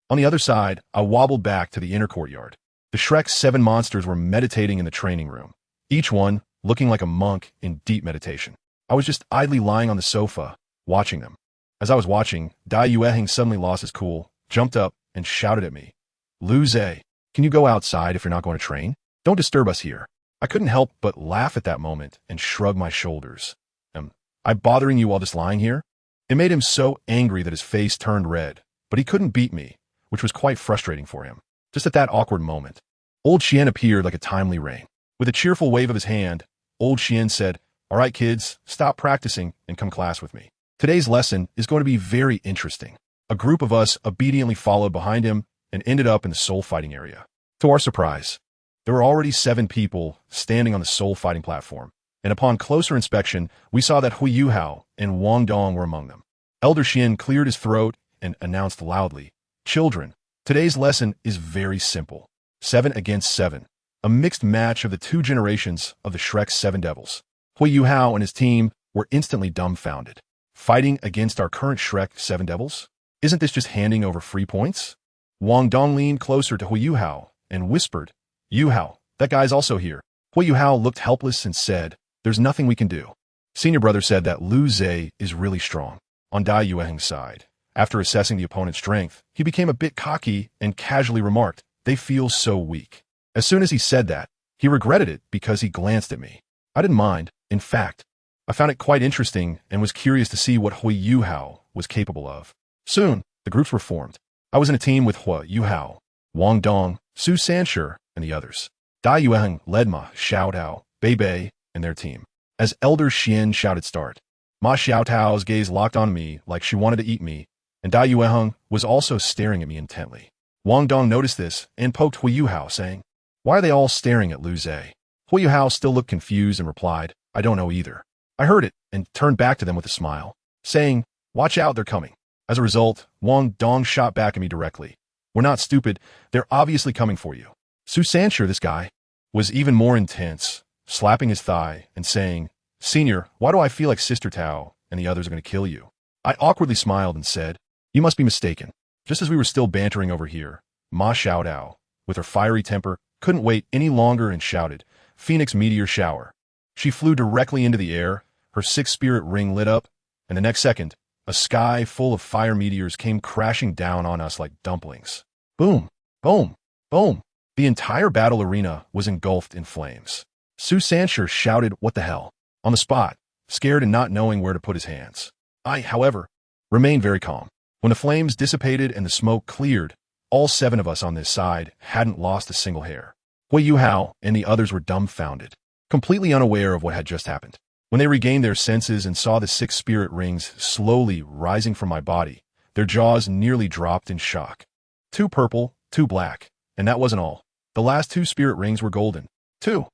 On the other side, I wobbled back to the inner courtyard. The Shrek's 7 monsters were meditating in the training room, each one looking like a monk in deep meditation. I was just idly lying on the sofa, watching them. As I was watching, Dai Yueheng suddenly lost his cool, jumped up, and shouted at me. Lu Zhe, can you go outside if you're not going to train? Don't disturb us here. I couldn't help but laugh at that moment and shrug my shoulders. Am I bothering you while just lying here? It made him so angry that his face turned red, but he couldn't beat me, which was quite frustrating for him. Just at that awkward moment, Old Xian appeared like a timely rain. With a cheerful wave of his hand, Old Xian said, all right, kids, stop practicing and come class with me. Today's lesson is going to be very interesting. A group of us obediently followed behind him and ended up in the soul fighting area. To our surprise, there were already 7 people standing on the soul fighting platform, and upon closer inspection, we saw that Hui Yuhao and Wang Dong were among them. Elder Xian cleared his throat and announced loudly, children, today's lesson is very simple. 7 against 7. A mixed match of the 2 generations of the Shrek's 7 devils. Hui Yuhao and his team were instantly dumbfounded. Fighting against our current Shrek 7 devils? Isn't this just handing over free points? Wang Dong leaned closer to Hui Yuhao and whispered, Yuhao, that guy's also here. Hui Yuhao looked helpless and said, there's nothing we can do. Senior brother said that Lu Zhe is really strong. On Dai Yueheng's side, after assessing the opponent's strength, he became a bit cocky and casually remarked, they feel so weak. As soon as he said that, he regretted it because he glanced at me. I didn't mind. In fact, I found it quite interesting and was curious to see what Hui Yuhao was capable of. Soon, the groups were formed. I was in a team with Hui Yuhao, Wang Dong, Su Sanshi, and the others. Dai Yueheng led Ma Xiaotao, Bei Bei, and their team. As Elder Xian shouted start, Ma Xiaotao's gaze locked on me like she wanted to eat me, and Dai Yueheng was also staring at me intently. Wang Dong noticed this and poked Hui Yuhao, saying, why are they all staring at Lu Zhe? Hui Yuhao still looked confused and replied, I don't know either. I heard it and turned back to them with a smile, saying, watch out, they're coming. As a result, Wang Dong shot back at me directly. We're not stupid, they're obviously coming for you. Su Sanshi, this guy, was even more intense, slapping his thigh and saying, Senior, why do I feel like Sister Tao and the others are going to kill you? I awkwardly smiled and said, you must be mistaken. Just as we were still bantering over here, Ma Xiaotao, with her fiery temper, couldn't wait any longer and shouted, Phoenix Meteor Shower. She flew directly into the air, her 6th spirit ring lit up, and the next second, a sky full of fire meteors came crashing down on us like dumplings. Boom, boom, boom. The entire battle arena was engulfed in flames. Su Sanshi shouted, what the hell? On the spot, scared and not knowing where to put his hands. I, however, remained very calm. When the flames dissipated and the smoke cleared, All 7 of us on this side hadn't lost a single hair. Hui Yuhao and the others were dumbfounded, completely unaware of what had just happened. When they regained their senses and saw the 6 spirit rings slowly rising from my body, their jaws nearly dropped in shock. 2 purple, 2 black, and that wasn't all. The last 2 spirit rings were golden. Two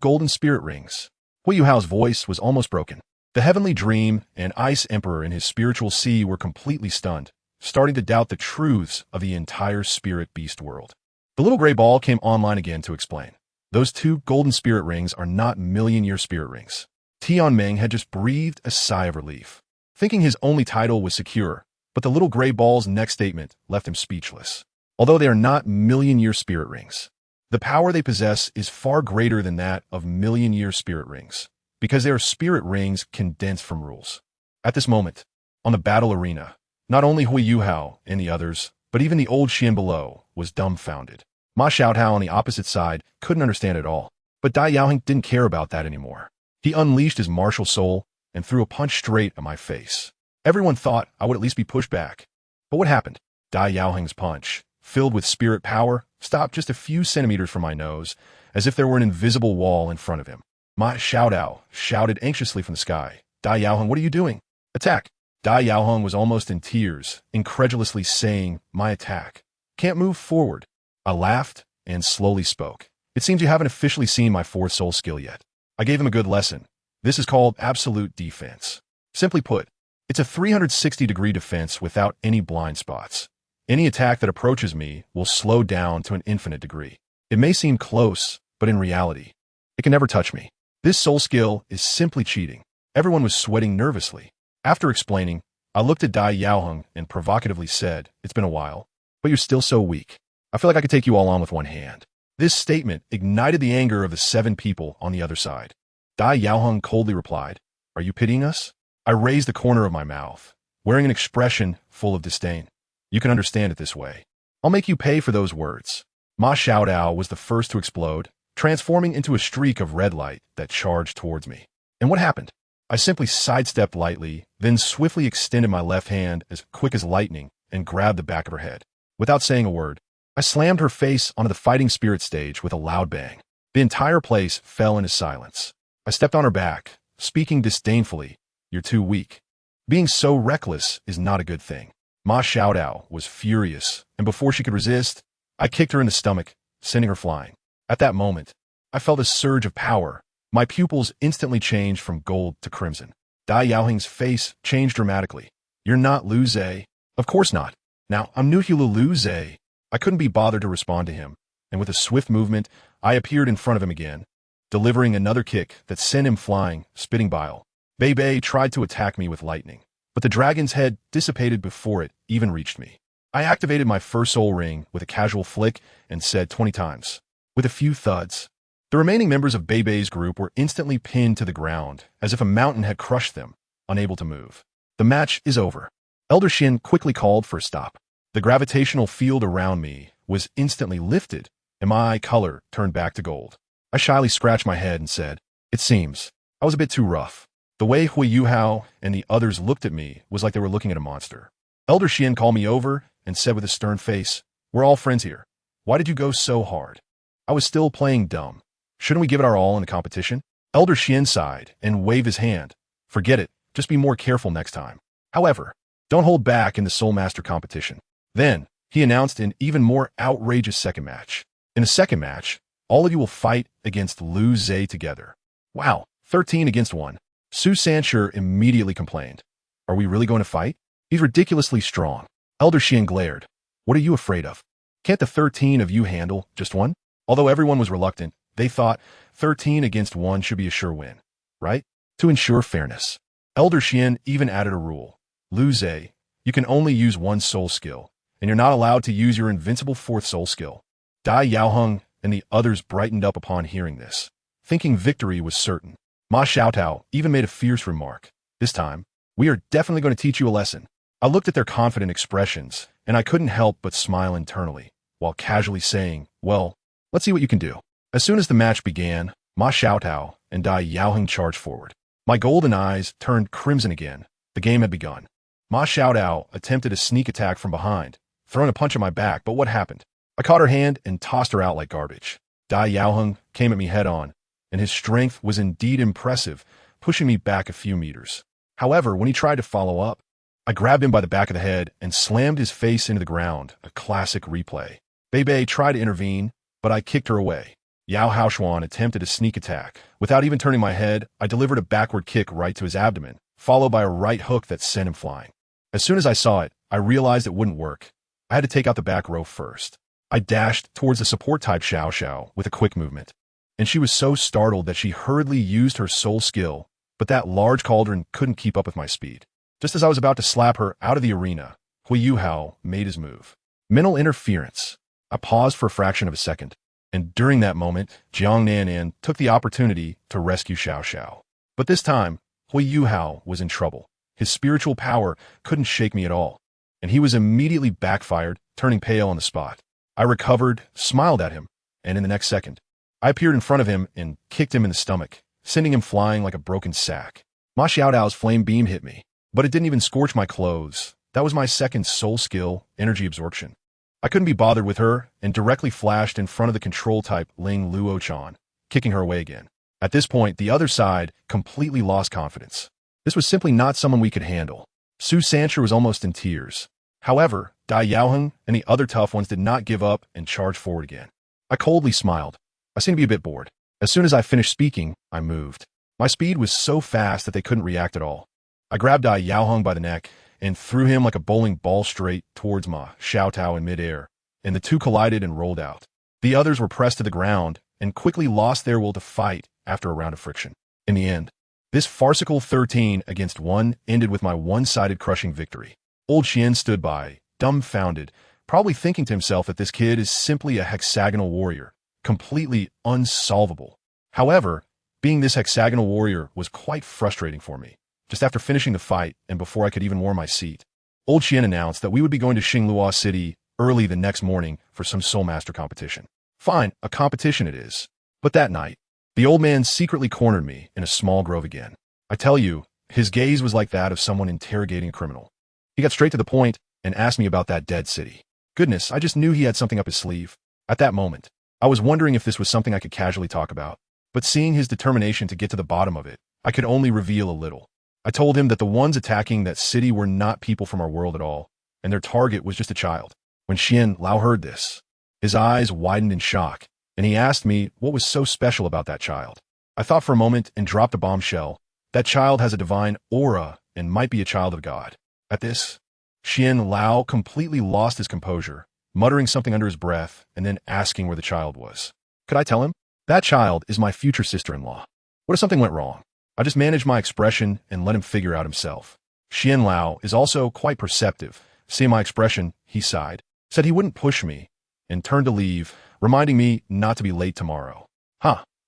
golden spirit rings. Hui Yuhao's voice was almost broken. The Heavenly Dream and Ice Emperor and his spiritual sea were completely stunned, starting to doubt the truths of the entire spirit beast world. The little gray ball came online again to explain. Those 2 golden spirit rings are not million-year spirit rings. Tianming had just breathed a sigh of relief, thinking his only title was secure, but the little gray ball's next statement left him speechless. Although they are not million-year spirit rings, the power they possess is far greater than that of million-year spirit rings, because they are spirit rings condensed from rules. At this moment, on the battle arena, not only Hui Yuhao and the others, but even the old Xian below was dumbfounded. Ma Xiaotao on the opposite side couldn't understand it all, but Dai Yaoheng didn't care about that anymore. He unleashed his martial soul and threw a punch straight at my face. Everyone thought I would at least be pushed back. But what happened? Dai Yaoheng's punch, filled with spirit power, stopped just a few centimeters from my nose, as if there were an invisible wall in front of him. Ma Xiaotao shouted anxiously from the sky, "Dai Yaoheng, what are you doing? Attack!" Dai Yaoheng was almost in tears, incredulously saying, "My attack. Can't move forward." I laughed and slowly spoke. "It seems you haven't officially seen my 4th soul skill yet." I gave him a good lesson. This is called absolute defense. Simply put, it's a 360-degree defense without any blind spots. Any attack that approaches me will slow down to an infinite degree. It may seem close, but in reality, it can never touch me. This soul skill is simply cheating. Everyone was sweating nervously. After explaining, I looked at Dai Yaoheng and provocatively said, "It's been a while, but you're still so weak. I feel like I could take you all on with one hand." This statement ignited the anger of the 7 people on the other side. Dai Yaoheng coldly replied, "Are you pitying us?" I raised the corner of my mouth, wearing an expression full of disdain. "You can understand it this way. I'll make you pay for those words." Ma Xiaotao was the first to explode, transforming into a streak of red light that charged towards me. And what happened? I simply sidestepped lightly, then swiftly extended my left hand as quick as lightning and grabbed the back of her head. Without saying a word, I slammed her face onto the fighting spirit stage with a loud bang. The entire place fell into silence. I stepped on her back, speaking disdainfully, "You're too weak. Being so reckless is not a good thing." Ma Xiaotao was furious, and before she could resist, I kicked her in the stomach, sending her flying. At that moment, I felt a surge of power. My pupils instantly changed from gold to crimson. Dai Yaoheng's face changed dramatically. "You're not Lu Zhe." "Of course not. Now, I'm Nuhulu Lu Zhe." I couldn't be bothered to respond to him, and with a swift movement, I appeared in front of him again, delivering another kick that sent him flying, spitting bile. Bei Bei tried to attack me with lightning, but the dragon's head dissipated before it even reached me. I activated my first soul ring with a casual flick and said 20 times. With a few thuds, the remaining members of Bei Bei's group were instantly pinned to the ground, as if a mountain had crushed them, unable to move. "The match is over." Elder Xin quickly called for a stop. The gravitational field around me was instantly lifted, and my color turned back to gold. I shyly scratched my head and said, "It seems I was a bit too rough." The way Hui Yuhao and the others looked at me was like they were looking at a monster. Elder Xian called me over and said with a stern face, "We're all friends here. Why did you go so hard?" I was still playing dumb. "Shouldn't we give it our all in the competition?" Elder Xian sighed and waved his hand. "Forget it. Just be more careful next time. However, don't hold back in the Soul Master competition." Then, he announced an even more outrageous second match. In the second match, all of you will fight against Lu Zhe together. Wow, 13 against 1. Su Sanshur immediately complained. "Are we really going to fight? He's ridiculously strong." Elder Xian glared. "What are you afraid of? Can't the 13 of you handle just one?" Although everyone was reluctant, they thought 13 against 1 should be a sure win, right? To ensure fairness, Elder Xian even added a rule. "Lu Zhe, you can only use 1 soul skill, and you're not allowed to use your invincible 4th soul skill." Dai Yaoheng and the others brightened up upon hearing this, thinking victory was certain. Ma Xiaotao even made a fierce remark. "This time, we are definitely going to teach you a lesson." I looked at their confident expressions, and I couldn't help but smile internally, while casually saying, "Well, let's see what you can do." As soon as the match began, Ma Xiaotao and Dai Yaoheng charged forward. My golden eyes turned crimson again. The game had begun. Ma Xiaotao attempted a sneak attack from behind, throwing a punch at my back, but what happened? I caught her hand and tossed her out like garbage. Dai Yaoheng came at me head-on, and his strength was indeed impressive, pushing me back a few meters. However, when he tried to follow up, I grabbed him by the back of the head and slammed his face into the ground, a classic replay. Bei tried to intervene, but I kicked her away. Yao Haoshuan attempted a sneak attack. Without even turning my head, I delivered a backward kick right to his abdomen, followed by a right hook that sent him flying. As soon as I saw it, I realized it wouldn't work. I had to take out the back row first. I dashed towards the support-type Xiao Xiao with a quick movement, and she was so startled that she hurriedly used her soul skill, but that large cauldron couldn't keep up with my speed. Just as I was about to slap her out of the arena, Hui Yuhao made his move. Mental interference. I paused for a fraction of a second, and during that moment, Jiang Nanan took the opportunity to rescue Xiao Xiao. But this time, Hui Yuhao was in trouble. His spiritual power couldn't shake me at all, and he was immediately backfired, turning pale on the spot. I recovered, smiled at him, and in the next second, I appeared in front of him and kicked him in the stomach, sending him flying like a broken sack. Ma Xiaodao's flame beam hit me, but it didn't even scorch my clothes. That was my second soul skill, energy absorption. I couldn't be bothered with her and directly flashed in front of the control-type Ling Luochan, kicking her away again. At this point, the other side completely lost confidence. This was simply not someone we could handle. Su Sancher was almost in tears. However, Dai Yaoheng and the other tough ones did not give up and charged forward again. I coldly smiled. I seemed to be a bit bored. As soon as I finished speaking, I moved. My speed was so fast that they couldn't react at all. I grabbed Dai Yaoheng by the neck and threw him like a bowling ball straight towards Ma Xiaotao in midair, and the two collided and rolled out. The others were pressed to the ground and quickly lost their will to fight after a round of friction. In the end, this farcical 13-against-1 ended with my one-sided crushing victory. Old Xian stood by, dumbfounded, probably thinking to himself that this kid is simply a hexagonal warrior, completely unsolvable. However, being this hexagonal warrior was quite frustrating for me. Just after finishing the fight, and before I could even warm my seat, Old Xian announced that we would be going to Xinglua City early the next morning for some Soul Master competition. Fine, a competition it is. But that night, the old man secretly cornered me in a small grove again. I tell you, his gaze was like that of someone interrogating a criminal. He got straight to the point and asked me about that dead city. Goodness, I just knew he had something up his sleeve. At that moment, I was wondering if this was something I could casually talk about. But seeing his determination to get to the bottom of it, I could only reveal a little. I told him that the ones attacking that city were not people from our world at all, and their target was just a child. When Xian Lao heard this, his eyes widened in shock, and he asked me what was so special about that child. I thought for a moment and dropped a bombshell. That child has a divine aura and might be a child of God. At this, Xian Lao completely lost his composure, muttering something under his breath and then asking where the child was. Could I tell him? That child is my future sister-in-law. What if something went wrong? I just managed my expression and let him figure out himself. Xian Lao is also quite perceptive. Seeing my expression, he sighed, said he wouldn't push me, and turned to leave, reminding me not to be late tomorrow.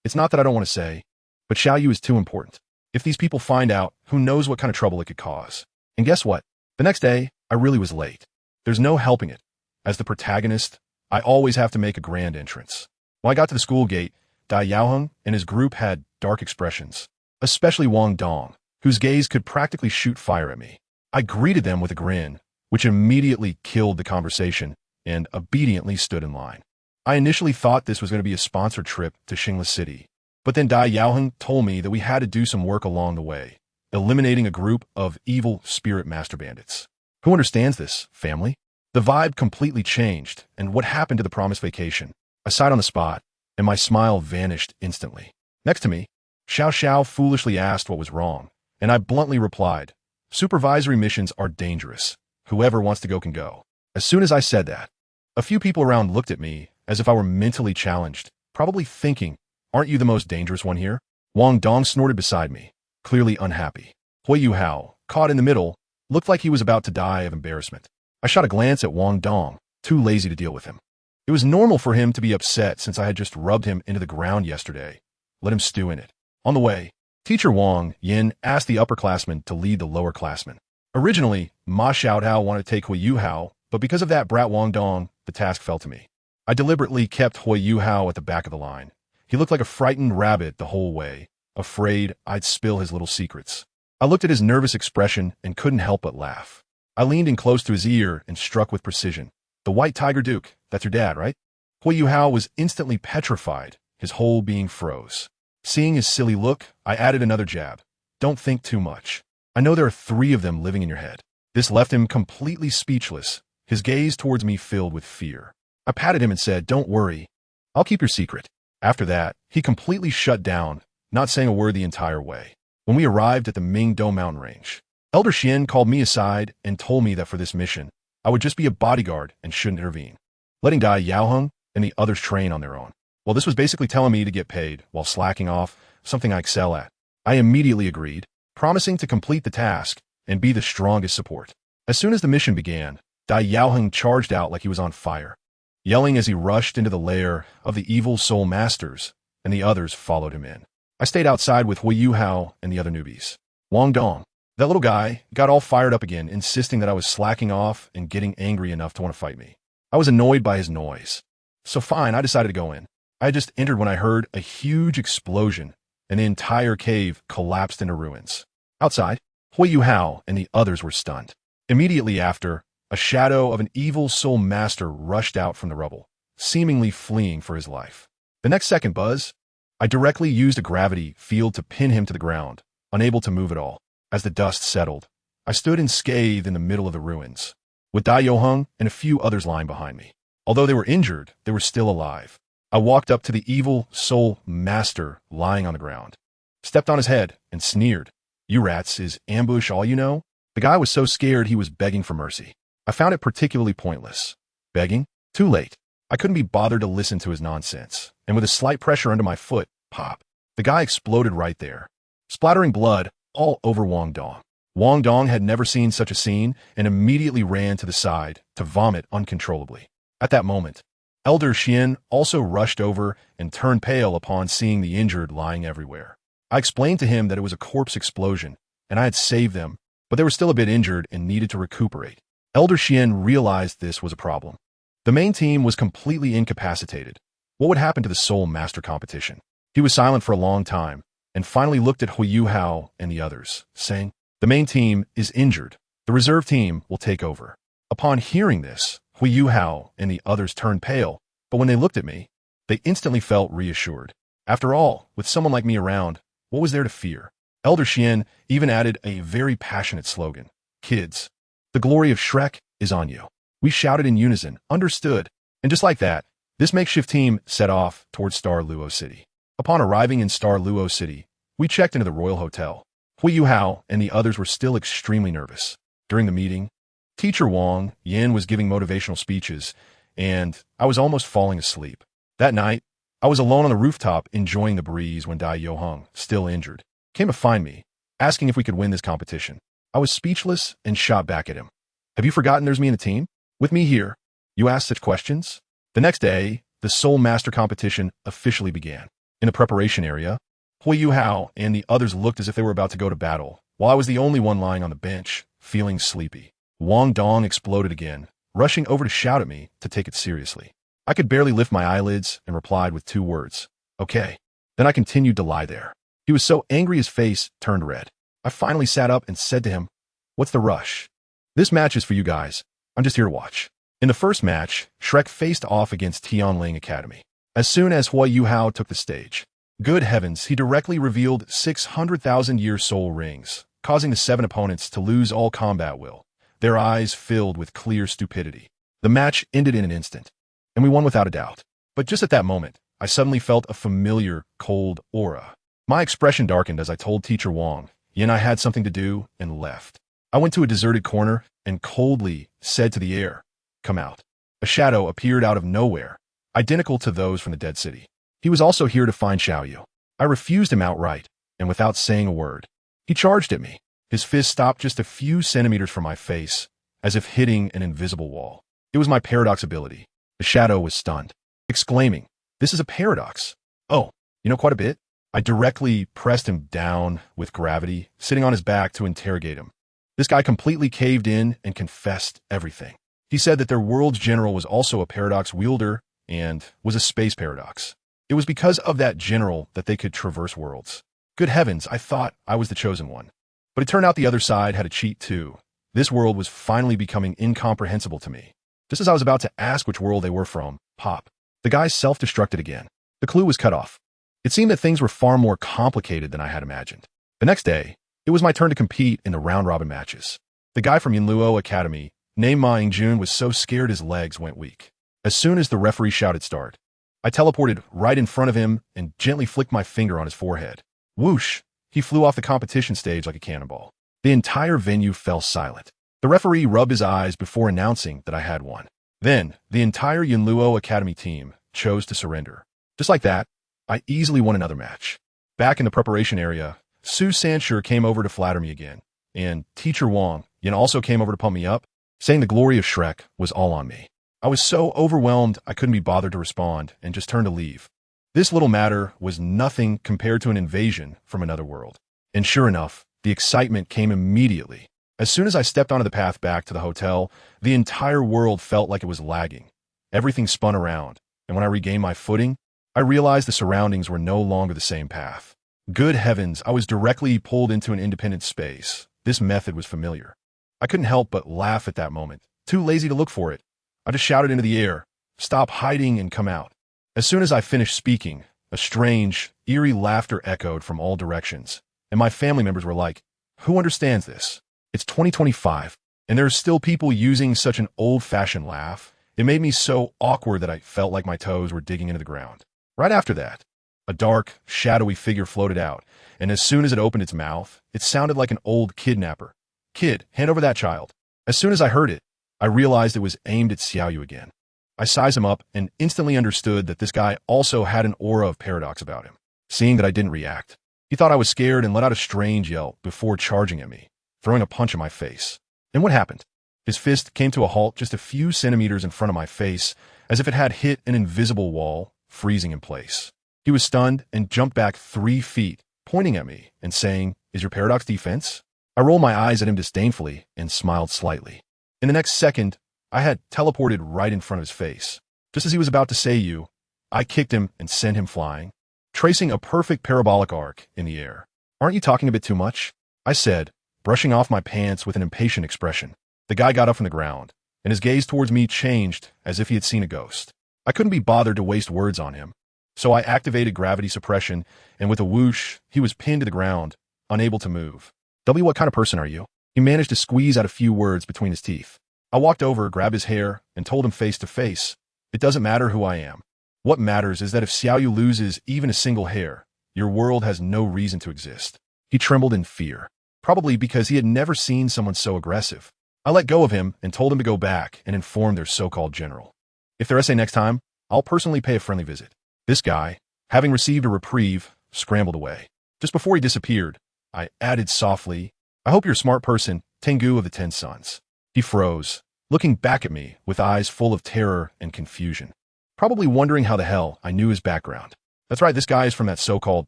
It's not that I don't want to say, but Xiao Yu is too important. If these people find out, who knows what kind of trouble it could cause. And guess what? The next day, I really was late. There's no helping it. As the protagonist, I always have to make a grand entrance. When I got to the school gate, Dai Yaoheng and his group had dark expressions, especially Wang Dong, whose gaze could practically shoot fire at me. I greeted them with a grin, which immediately killed the conversation, and obediently stood in line. I initially thought this was going to be a sponsored trip to Xingla City, but then Dai Yaoheng told me that we had to do some work along the way, eliminating a group of evil spirit master bandits. Who understands this, family? The vibe completely changed, and what happened to the promised vacation? I sighed on the spot, and my smile vanished instantly. Next to me, Xiao Xiao foolishly asked what was wrong, and I bluntly replied, "Supervisory missions are dangerous. Whoever wants to go can go." As soon as I said that, a few people around looked at me as if I were mentally challenged, probably thinking, "Aren't you the most dangerous one here?" Wang Dong snorted beside me, clearly unhappy. Hui Yuhao, caught in the middle, looked like he was about to die of embarrassment. I shot a glance at Wang Dong, too lazy to deal with him. It was normal for him to be upset since I had just rubbed him into the ground yesterday. Let him stew in it. On the way, Teacher Wang Yin asked the upperclassmen to lead the lowerclassmen. Originally, Ma Xiaotao wanted to take Hui Yuhao, but because of that brat Wang Dong, the task fell to me. I deliberately kept Hui Yuhao at the back of the line. He looked like a frightened rabbit the whole way, afraid I'd spill his little secrets. I looked at his nervous expression and couldn't help but laugh. I leaned in close to his ear and struck with precision. The White Tiger Duke, that's your dad, right? Hui Yuhao was instantly petrified, his whole being froze. Seeing his silly look, I added another jab. Don't think too much. I know there are 3 of them living in your head. This left him completely speechless, his gaze towards me filled with fear. I patted him and said, don't worry, I'll keep your secret. After that, he completely shut down, not saying a word the entire way. When we arrived at the Mingdo mountain range, Elder Xian called me aside and told me that for this mission, I would just be a bodyguard and shouldn't intervene, letting Dai Yaoheng and the others train on their own. Well, this was basically telling me to get paid while slacking off, something I excel at. I immediately agreed, promising to complete the task and be the strongest support. As soon as the mission began, Dai Yaoheng charged out like he was on fire, yelling as he rushed into the lair of the evil soul masters, and the others followed him in. I stayed outside with Hui Yuhao and the other newbies. Wang Dong, that little guy, got all fired up again, insisting that I was slacking off and getting angry enough to want to fight me. I was annoyed by his noise. So fine, I decided to go in. I had just entered when I heard a huge explosion, and the entire cave collapsed into ruins. Outside, Hui Yuhao and the others were stunned. Immediately after, a shadow of an evil soul master rushed out from the rubble, seemingly fleeing for his life. The next second, Buzz, I directly used a gravity field to pin him to the ground, unable to move at all. As the dust settled, I stood unscathed in the middle of the ruins, with Dai Yaoheng and a few others lying behind me. Although they were injured, they were still alive. I walked up to the evil soul master lying on the ground, stepped on his head, and sneered, "You rats, is ambush all you know?" The guy was so scared he was begging for mercy. I found it particularly pointless. Begging? Too late. I couldn't be bothered to listen to his nonsense, and with a slight pressure under my foot, pop, the guy exploded right there, splattering blood all over Wang Dong. Wang Dong had never seen such a scene and immediately ran to the side to vomit uncontrollably. At that moment, Elder Xian also rushed over and turned pale upon seeing the injured lying everywhere. I explained to him that it was a corpse explosion, and I had saved them, but they were still a bit injured and needed to recuperate. Elder Xian realized this was a problem. The main team was completely incapacitated. What would happen to the Soul Master competition? He was silent for a long time, and finally looked at Hui Yuhao and the others, saying, "The main team is injured. The reserve team will take over." Upon hearing this, Hui Yuhao and the others turned pale, but when they looked at me, they instantly felt reassured. After all, with someone like me around, what was there to fear? Elder Xian even added a very passionate slogan, "Kids, the glory of Shrek is on you." We shouted in unison, "Understood." And just like that, this makeshift team set off towards Star Luo City. Upon arriving in Star Luo City, we checked into the Royal Hotel. Hui Yuhao and the others were still extremely nervous. During the meeting, Teacher Wang Yin was giving motivational speeches, and I was almost falling asleep. That night, I was alone on the rooftop enjoying the breeze when Dai Yaoheng, still injured, came to find me, asking if we could win this competition. I was speechless and shot back at him. "Have you forgotten there's me in the team? With me here, you ask such questions?" The next day, the Soul Master competition officially began. In the preparation area, Hui Yuhao and the others looked as if they were about to go to battle, while I was the only one lying on the bench, feeling sleepy. Wang Dong exploded again, rushing over to shout at me to take it seriously. I could barely lift my eyelids and replied with 2 words, "Okay." Then I continued to lie there. He was so angry his face turned red. I finally sat up and said to him, "What's the rush? This match is for you guys. I'm just here to watch." In the first match, Shrek faced off against Tianling Academy. As soon as Hui Yuhao took the stage, good heavens, he directly revealed 600,000-year soul rings, causing the 7 opponents to lose all combat will, their eyes filled with clear stupidity. The match ended in an instant, and we won without a doubt. But just at that moment, I suddenly felt a familiar, cold aura. My expression darkened as I told Teacher Wang Yin I had something to do and left. I went to a deserted corner and coldly said to the air, "Come out." A shadow appeared out of nowhere, identical to those from the Dead City. He was also here to find Xiaoyu. I refused him outright, and without saying a word, he charged at me. His fist stopped just a few centimeters from my face, as if hitting an invisible wall. It was my paradox ability. The shadow was stunned, exclaiming, "This is a paradox. Oh, you know quite a bit?" I directly pressed him down with gravity, sitting on his back to interrogate him. This guy completely caved in and confessed everything. He said that their world's general was also a paradox wielder and was a space paradox. It was because of that general that they could traverse worlds. Good heavens, I thought I was the chosen one. But it turned out the other side had a cheat too. This world was finally becoming incomprehensible to me. Just as I was about to ask which world they were from, pop. The guy self-destructed again. The clue was cut off. It seemed that things were far more complicated than I had imagined. The next day, it was my turn to compete in the round-robin matches. The guy from Yinluo Academy, named Ma Yingjun, was so scared his legs went weak. As soon as the referee shouted start, I teleported right in front of him and gently flicked my finger on his forehead. Whoosh! He flew off the competition stage like a cannonball. The entire venue fell silent. The referee rubbed his eyes before announcing that I had won. Then, the entire Yinluo Academy team chose to surrender. Just like that, I easily won another match. Back in the preparation area, Su Sanshur came over to flatter me again, and Teacher Wang Yin also came over to pump me up, saying the glory of Shrek was all on me. I was so overwhelmed I couldn't be bothered to respond and just turned to leave. This little matter was nothing compared to an invasion from another world. And sure enough, the excitement came immediately. As soon as I stepped onto the path back to the hotel, the entire world felt like it was lagging. Everything spun around, and when I regained my footing, I realized the surroundings were no longer the same path. Good heavens, I was directly pulled into an independent space. This method was familiar. I couldn't help but laugh at that moment. Too lazy to look for it. I just shouted into the air, "Stop hiding and come out." As soon as I finished speaking, a strange, eerie laughter echoed from all directions, and my family members were like, "Who understands this? It's 2025, and there are still people using such an old-fashioned laugh." It made me so awkward that I felt like my toes were digging into the ground. Right after that, a dark, shadowy figure floated out, and as soon as it opened its mouth, it sounded like an old kidnapper. "Kid, hand over that child." As soon as I heard it, I realized it was aimed at Xiaoyu again. I sized him up and instantly understood that this guy also had an aura of paradox about him. Seeing that I didn't react, he thought I was scared and let out a strange yelp before charging at me, throwing a punch in my face. And what happened? His fist came to a halt just a few centimeters in front of my face, as if it had hit an invisible wall, freezing in place. He was stunned and jumped back 3 feet, pointing at me and saying, "Is your paradox defense?" I rolled my eyes at him disdainfully and smiled slightly. In the next second, I had teleported right in front of his face. Just as he was about to say you, I kicked him and sent him flying, tracing a perfect parabolic arc in the air. "Aren't you talking a bit too much?" I said, brushing off my pants with an impatient expression. The guy got up from the ground, and his gaze towards me changed as if he had seen a ghost. I couldn't be bothered to waste words on him, so I activated gravity suppression, and with a whoosh, he was pinned to the ground, unable to move. "What kind of person are you?" He managed to squeeze out a few words between his teeth. I walked over, grabbed his hair, and told him face to face, "It doesn't matter who I am. What matters is that if Xiaoyu loses even a single hair, your world has no reason to exist." He trembled in fear, probably because he had never seen someone so aggressive. I let go of him and told him to go back and inform their so-called general. If they're essay next time, I'll personally pay a friendly visit. This guy, having received a reprieve, scrambled away. Just before he disappeared, I added softly, "I hope you're a smart person, Tengu of the 10 Sons." He froze, looking back at me with eyes full of terror and confusion, probably wondering how the hell I knew his background. That's right, this guy is from that so-called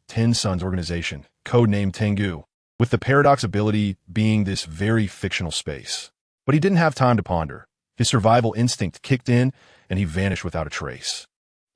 10 Sons organization, codenamed Tengu, with the paradox ability being this very fictional space. But he didn't have time to ponder. His survival instinct kicked in, and he vanished without a trace.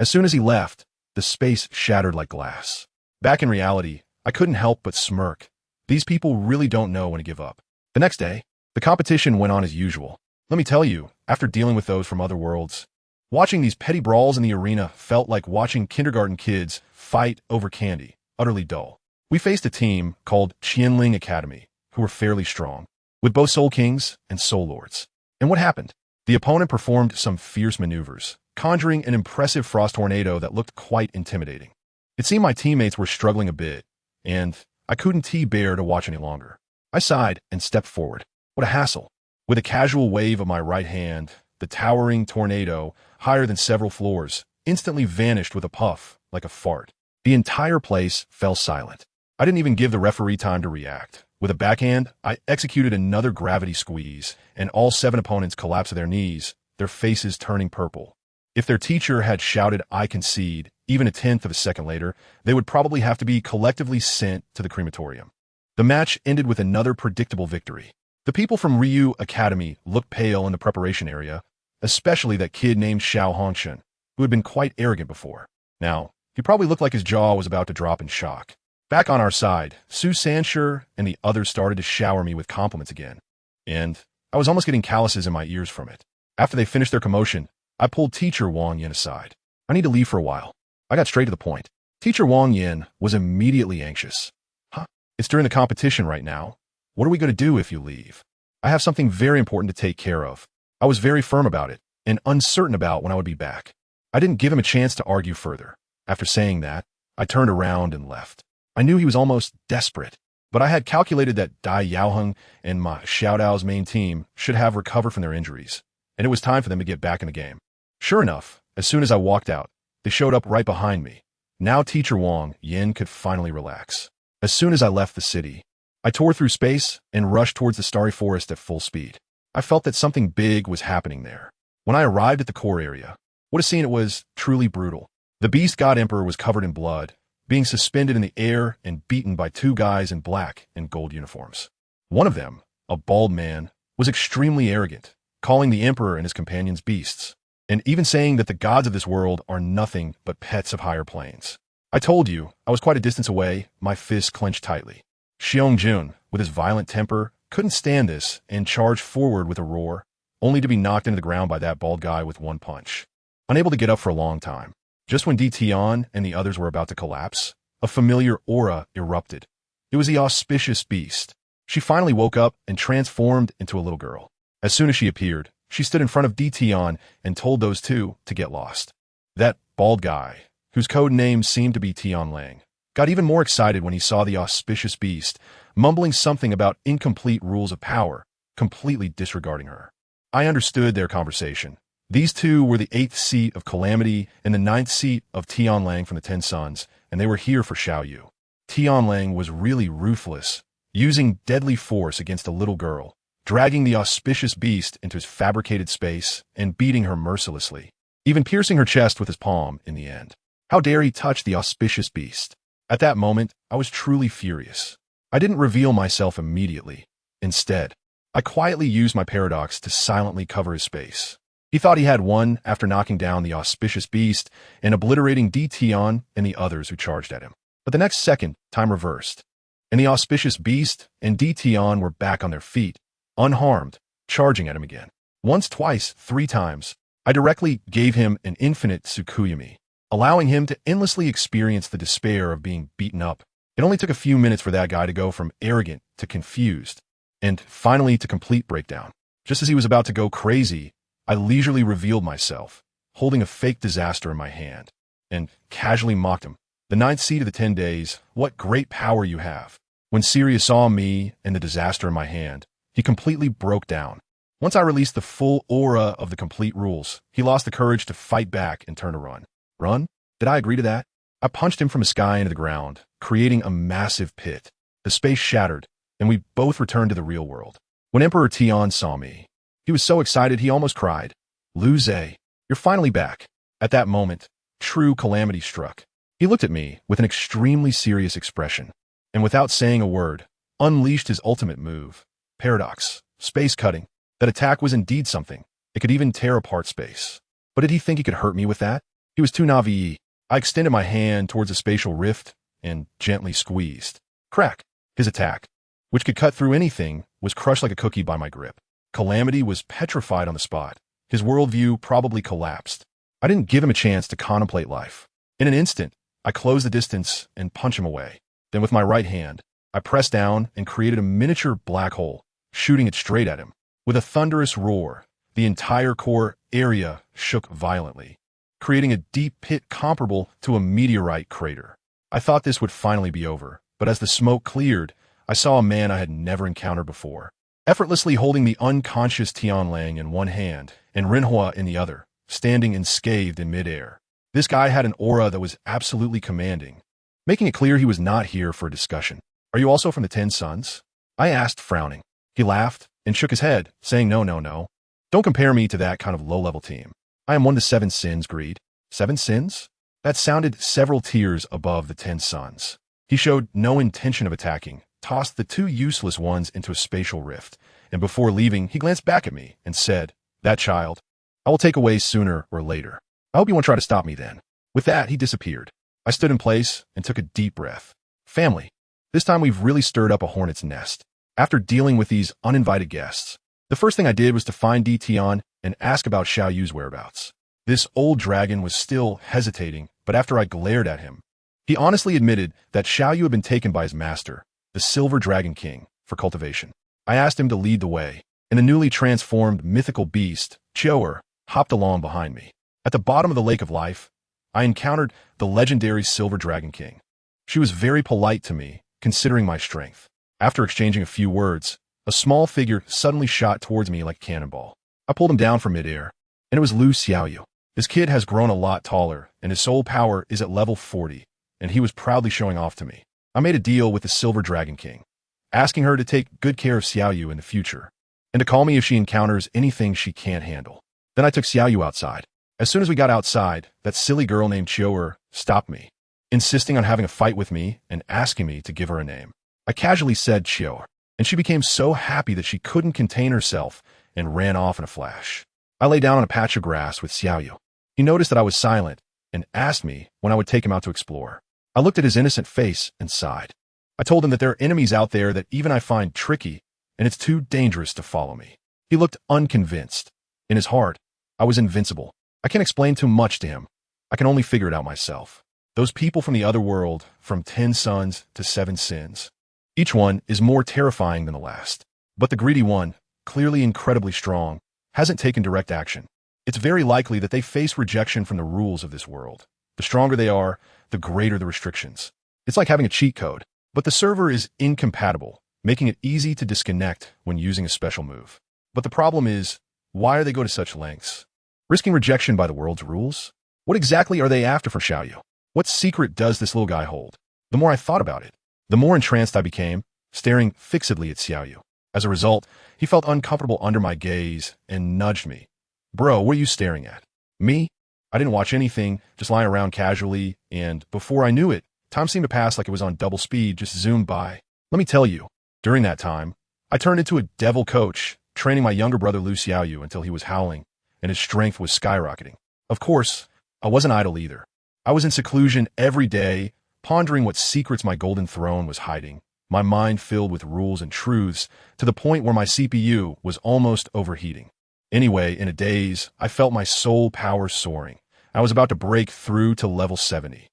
As soon as he left, the space shattered like glass. Back in reality, I couldn't help but smirk. These people really don't know when to give up. The next day, the competition went on as usual. Let me tell you, after dealing with those from other worlds, watching these petty brawls in the arena felt like watching kindergarten kids fight over candy, utterly dull. We faced a team called Qianling Academy, who were fairly strong, with both Soul Kings and Soul Lords. And what happened? The opponent performed some fierce maneuvers, conjuring an impressive frost tornado that looked quite intimidating. It seemed my teammates were struggling a bit, and I couldn't bear to watch any longer. I sighed and stepped forward. What a hassle. With a casual wave of my right hand, the towering tornado, higher than several floors, instantly vanished with a puff, like a fart. The entire place fell silent. I didn't even give the referee time to react. With a backhand, I executed another gravity squeeze, and all 7 opponents collapsed to their knees, their faces turning purple. If their teacher had shouted, "I concede," even a tenth of a second later, they would probably have to be collectively sent to the crematorium. The match ended with another predictable victory. The people from Ryu Academy looked pale in the preparation area, especially that kid named Xiao Hongshen, who had been quite arrogant before. Now, he probably looked like his jaw was about to drop in shock. Back on our side, Su Sanshur and the others started to shower me with compliments again, and I was almost getting calluses in my ears from it. After they finished their commotion, I pulled Teacher Wang Yin aside. I need to leave for a while. I got straight to the point. Teacher Wang Yin was immediately anxious. Huh? It's during the competition right now. What are we going to do if you leave? I have something very important to take care of. I was very firm about it and uncertain about when I would be back. I didn't give him a chance to argue further. After saying that, I turned around and left. I knew he was almost desperate, but I had calculated that Dai Yaoheng and Ma Xiaodao's main team should have recovered from their injuries, and it was time for them to get back in the game. Sure enough, as soon as I walked out, they showed up right behind me. Now Teacher Wang Yin could finally relax. As soon as I left the city, I tore through space and rushed towards the starry forest at full speed. I felt that something big was happening there. When I arrived at the core area, what a scene it was, truly brutal. The Beast God Emperor was covered in blood, being suspended in the air and beaten by two guys in black and gold uniforms. One of them, a bald man, was extremely arrogant, calling the Emperor and his companions beasts, and even saying that the gods of this world are nothing but pets of higher planes. I told you, I was quite a distance away, my fists clenched tightly. Xiong Jun, with his violent temper, couldn't stand this and charged forward with a roar, only to be knocked into the ground by that bald guy with one punch. Unable to get up for a long time, just when Di Tian and the others were about to collapse, a familiar aura erupted. It was the auspicious beast. She finally woke up and transformed into a little girl. As soon as she appeared, she stood in front of Di Tian and told those two to get lost. That bald guy, whose code name seemed to be Tian Lang, got even more excited when he saw the auspicious beast, mumbling something about incomplete rules of power, completely disregarding her. I understood their conversation. These two were the 8th seat of Calamity and the 9th seat of Tian Lang from the 10 Sons, and they were here for Xiao Yu. Tian Lang was really ruthless, using deadly force against a little girl, dragging the auspicious beast into his fabricated space and beating her mercilessly, even piercing her chest with his palm in the end. How dare he touch the auspicious beast? At that moment, I was truly furious. I didn't reveal myself immediately. Instead, I quietly used my paradox to silently cover his space. He thought he had won after knocking down the auspicious beast and obliterating Di Tian and the others who charged at him. But the next second, time reversed, and the auspicious beast and Di Tian were back on their feet, unharmed, charging at him again. Once, twice, 3 times, I directly gave him an infinite Tsukuyami, allowing him to endlessly experience the despair of being beaten up. It only took a few minutes for that guy to go from arrogant to confused, and finally to complete breakdown. Just as he was about to go crazy, I leisurely revealed myself, holding a fake disaster in my hand, and casually mocked him. The 9th seed of the 10 days, what great power you have. When Sirius saw me and the disaster in my hand, he completely broke down. Once I released the full aura of the complete rules, he lost the courage to fight back and turn to run. Run? Did I agree to that? I punched him from the sky into the ground, creating a massive pit. The space shattered, and we both returned to the real world. When Emperor Tian saw me, he was so excited he almost cried. Lu Zhe, you're finally back. At that moment, true calamity struck. He looked at me with an extremely serious expression, and without saying a word, unleashed his ultimate move. Paradox, space cutting. That attack was indeed something. It could even tear apart space. But did he think he could hurt me with that? He was too naive. I extended my hand towards a spatial rift and gently squeezed. Crack! His attack, which could cut through anything, was crushed like a cookie by my grip. Calamity was petrified on the spot. His worldview probably collapsed. I didn't give him a chance to contemplate life. In an instant, I closed the distance and punched him away. Then with my right hand, I pressed down and created a miniature black hole, shooting it straight at him. With a thunderous roar, the entire core area shook violently, creating a deep pit comparable to a meteorite crater. I thought this would finally be over, but as the smoke cleared, I saw a man I had never encountered before, effortlessly holding the unconscious Tian Lang in one hand and Renhua in the other, standing unscathed in midair. This guy had an aura that was absolutely commanding, making it clear he was not here for a discussion. Are you also from the 10 Sons? I asked, frowning. He laughed and shook his head, saying no. Don't compare me to that kind of low-level team. I am one of the 7 sins, Greed. 7 sins? That sounded several tiers above the 10 Sons. He showed no intention of attacking, tossed the 2 useless ones into a spatial rift, and before leaving, he glanced back at me and said, that child, I will take away sooner or later. I hope you won't try to stop me then. With that, he disappeared. I stood in place and took a deep breath. Family. This time we've really stirred up a hornet's nest. After dealing with these uninvited guests, the first thing I did was to find Di Tian and ask about Xiao Yu's whereabouts. This old dragon was still hesitating, but after I glared at him, he honestly admitted that Xiao Yu had been taken by his master, the Silver Dragon King, for cultivation. I asked him to lead the way, and the newly transformed mythical beast, Chiaoer, hopped along behind me. At the bottom of the Lake of Life, I encountered the legendary Silver Dragon King. She was very polite to me, considering my strength. After exchanging a few words, a small figure suddenly shot towards me like a cannonball. I pulled him down from midair, and it was Lu Xiaoyu. This kid has grown a lot taller, and his soul power is at level 40, and he was proudly showing off to me. I made a deal with the Silver Dragon King, asking her to take good care of Xiaoyu in the future, and to call me if she encounters anything she can't handle. Then I took Xiaoyu outside. As soon as we got outside, that silly girl named Chiaoer stopped me, insisting on having a fight with me and asking me to give her a name. I casually said Chiaoer, and she became so happy that she couldn't contain herself and ran off in a flash. I lay down on a patch of grass with Xiaoyu. He noticed that I was silent and asked me when I would take him out to explore. I looked at his innocent face and sighed. I told him that there are enemies out there that even I find tricky, and it's too dangerous to follow me. He looked unconvinced. In his heart, I was invincible. I can't explain too much to him. I can only figure it out myself. Those people from the other world, from 10 suns to 7 sins. Each one is more terrifying than the last. But the greedy one, clearly incredibly strong, hasn't taken direct action. It's very likely that they face rejection from the rules of this world. The stronger they are, the greater the restrictions. It's like having a cheat code, but the server is incompatible, making it easy to disconnect when using a special move. But the problem is, why are they going to such lengths? Risking rejection by the world's rules? What exactly are they after for Xiaoyu? What secret does this little guy hold? The more I thought about it, the more entranced I became, staring fixedly at Xiaoyu. As a result, he felt uncomfortable under my gaze and nudged me. Bro, what are you staring at? Me? I didn't watch anything, just lying around casually, and before I knew it, time seemed to pass like it was on double speed, just zoomed by. Let me tell you, during that time, I turned into a devil coach, training my younger brother Lu Xiaoyu until he was howling, and his strength was skyrocketing. Of course, I wasn't idle either. I was in seclusion every day, pondering what secrets my golden throne was hiding, my mind filled with rules and truths, to the point where my CPU was almost overheating. Anyway, in a daze, I felt my soul power soaring. I was about to break through to level 70.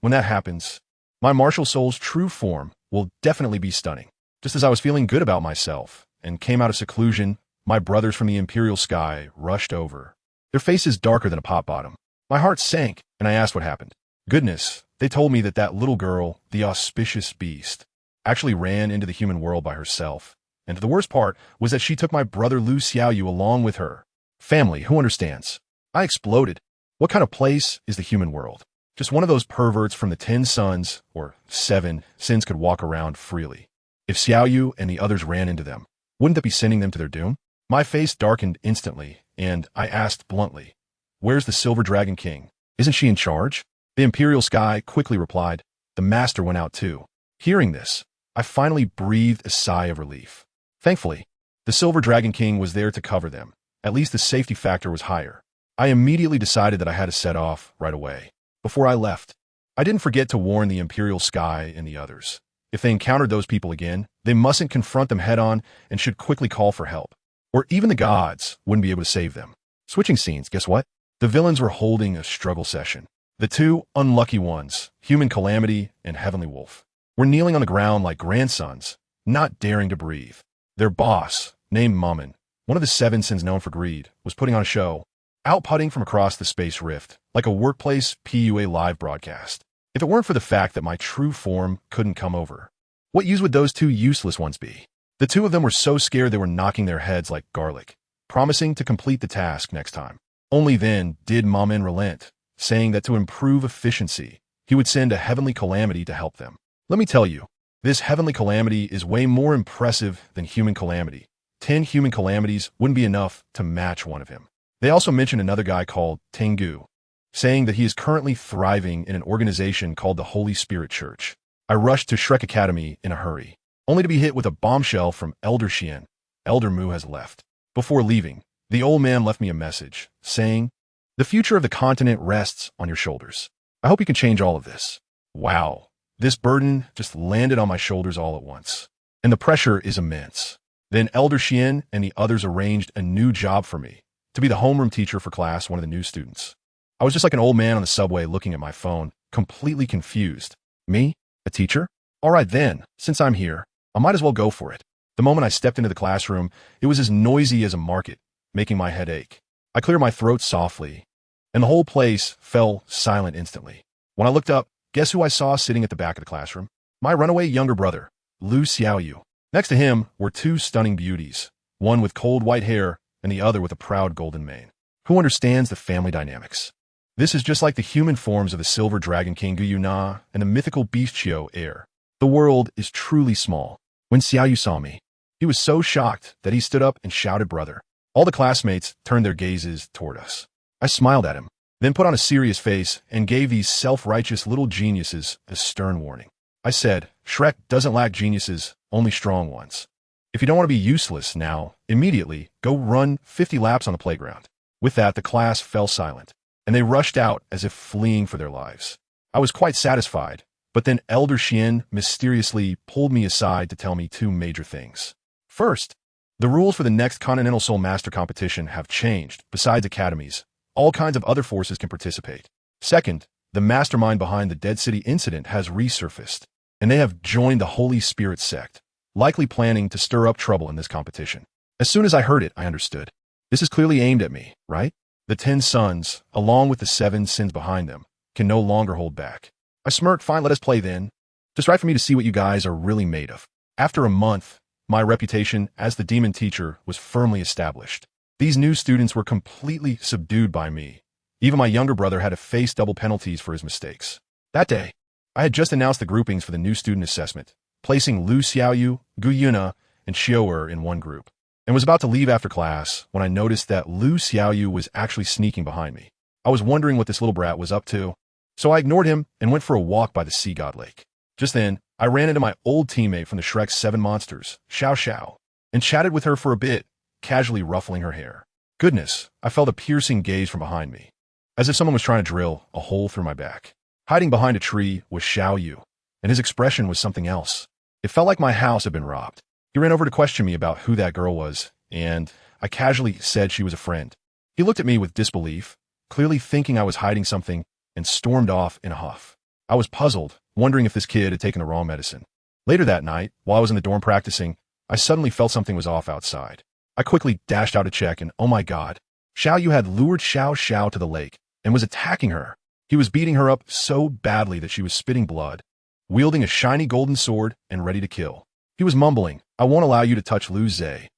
When that happens, my martial soul's true form will definitely be stunning. Just as I was feeling good about myself and came out of seclusion, my brothers from the Imperial sky rushed over. Their faces darker than a pot bottom. My heart sank, and I asked what happened. Goodness, they told me that that little girl, the auspicious beast, actually ran into the human world by herself. And the worst part was that she took my brother Lu Xiaoyu along with her. Family, who understands? I exploded. What kind of place is the human world? Just one of those perverts from the 10 suns, or 7 sins, could walk around freely. If Xiaoyu and the others ran into them, wouldn't that be sending them to their doom? My face darkened instantly, and I asked bluntly, "Where's the Silver Dragon King? Isn't she in charge?" The Imperial sky quickly replied, "The master went out too." Hearing this, I finally breathed a sigh of relief. Thankfully, the Silver Dragon King was there to cover them. At least the safety factor was higher. I immediately decided that I had to set off right away. Before I left, I didn't forget to warn the Imperial sky and the others. If they encountered those people again, they mustn't confront them head-on and should quickly call for help. Or even the gods wouldn't be able to save them. Switching scenes, guess what? The villains were holding a struggle session. The two unlucky ones, Human Calamity and Heavenly Wolf, were kneeling on the ground like grandsons, not daring to breathe. Their boss, named Mummin, one of the 7 sins known for greed, was putting on a show, outputting from across the space rift, like a workplace PUA live broadcast. If it weren't for the fact that my true form couldn't come over, what use would those two useless ones be? The two of them were so scared they were knocking their heads like garlic, promising to complete the task next time. Only then did Mummin relent, saying that to improve efficiency, he would send a Heavenly Calamity to help them. Let me tell you, this Heavenly Calamity is way more impressive than Human Calamity. 10 Human Calamities wouldn't be enough to match one of him. They also mentioned another guy called Tengu, saying that he is currently thriving in an organization called the Holy Spirit Church. I rushed to Shrek Academy in a hurry, only to be hit with a bombshell from Elder Xian. Elder Mu has left. Before leaving, the old man left me a message, saying, "The future of the continent rests on your shoulders. I hope you can change all of this." Wow, this burden just landed on my shoulders all at once, and the pressure is immense. Then Elder Xian and the others arranged a new job for me, to be the homeroom teacher for class, one of the new students. I was just like an old man on the subway looking at my phone, completely confused. Me? A teacher? All right then, since I'm here, I might as well go for it. The moment I stepped into the classroom, it was as noisy as a market, making my head ache. I cleared my throat softly, and the whole place fell silent instantly. When I looked up, guess who I saw sitting at the back of the classroom? My runaway younger brother, Lu Xiaoyu. Next to him were two stunning beauties, one with cold white hair and the other with a proud golden mane. Who understands the family dynamics? This is just like the human forms of the silver dragon king Gu Yuna and the mythical beast Xiao heir. The world is truly small. When Xiaoyu saw me, he was so shocked that he stood up and shouted, "Brother." All the classmates turned their gazes toward us. I smiled at him, then put on a serious face and gave these self-righteous little geniuses a stern warning. I said, Shrek doesn't lack geniuses, only strong ones. If you don't want to be useless now, immediately go run 50 laps on the playground. With that, the class fell silent, and they rushed out as if fleeing for their lives. I was quite satisfied, but then Elder Xian mysteriously pulled me aside to tell me two major things. First, the rules for the next Continental Soul Master competition have changed. Besides academies, all kinds of other forces can participate. Second, the mastermind behind the Dead City incident has resurfaced, and they have joined the Holy Spirit sect, likely planning to stir up trouble in this competition. As soon as I heard it, I understood. This is clearly aimed at me, right? The 10 sons, along with the 7 sins behind them, can no longer hold back. I smirked. Fine, let us play then. Just right for me to see what you guys are really made of. After a month, my reputation as the demon teacher was firmly established. These new students were completely subdued by me. Even my younger brother had to face double penalties for his mistakes. That day, I had just announced the groupings for the new student assessment, placing Lu Xiaoyu, Gu Yuna, and Xiao in one group, and was about to leave after class when I noticed that Lu Xiaoyu was actually sneaking behind me. I was wondering what this little brat was up to, so I ignored him and went for a walk by the Sea God Lake. Just then, I ran into my old teammate from the Shrek's 7 Monsters, Xiao Xiao, and chatted with her for a bit, casually ruffling her hair. Goodness, I felt a piercing gaze from behind me, as if someone was trying to drill a hole through my back. Hiding behind a tree was Xiao Yu, and his expression was something else. It felt like my house had been robbed. He ran over to question me about who that girl was, and I casually said she was a friend. He looked at me with disbelief, clearly thinking I was hiding something, and stormed off in a huff. I was puzzled, wondering if this kid had taken the wrong medicine. Later that night, while I was in the dorm practicing, I suddenly felt something was off outside. I quickly dashed out to check, and oh my god, Xiao Yu had lured Xiao Xiao to the lake and was attacking her. He was beating her up so badly that she was spitting blood, wielding a shiny golden sword and ready to kill. He was mumbling, "I won't allow you to touch Lu Zhe.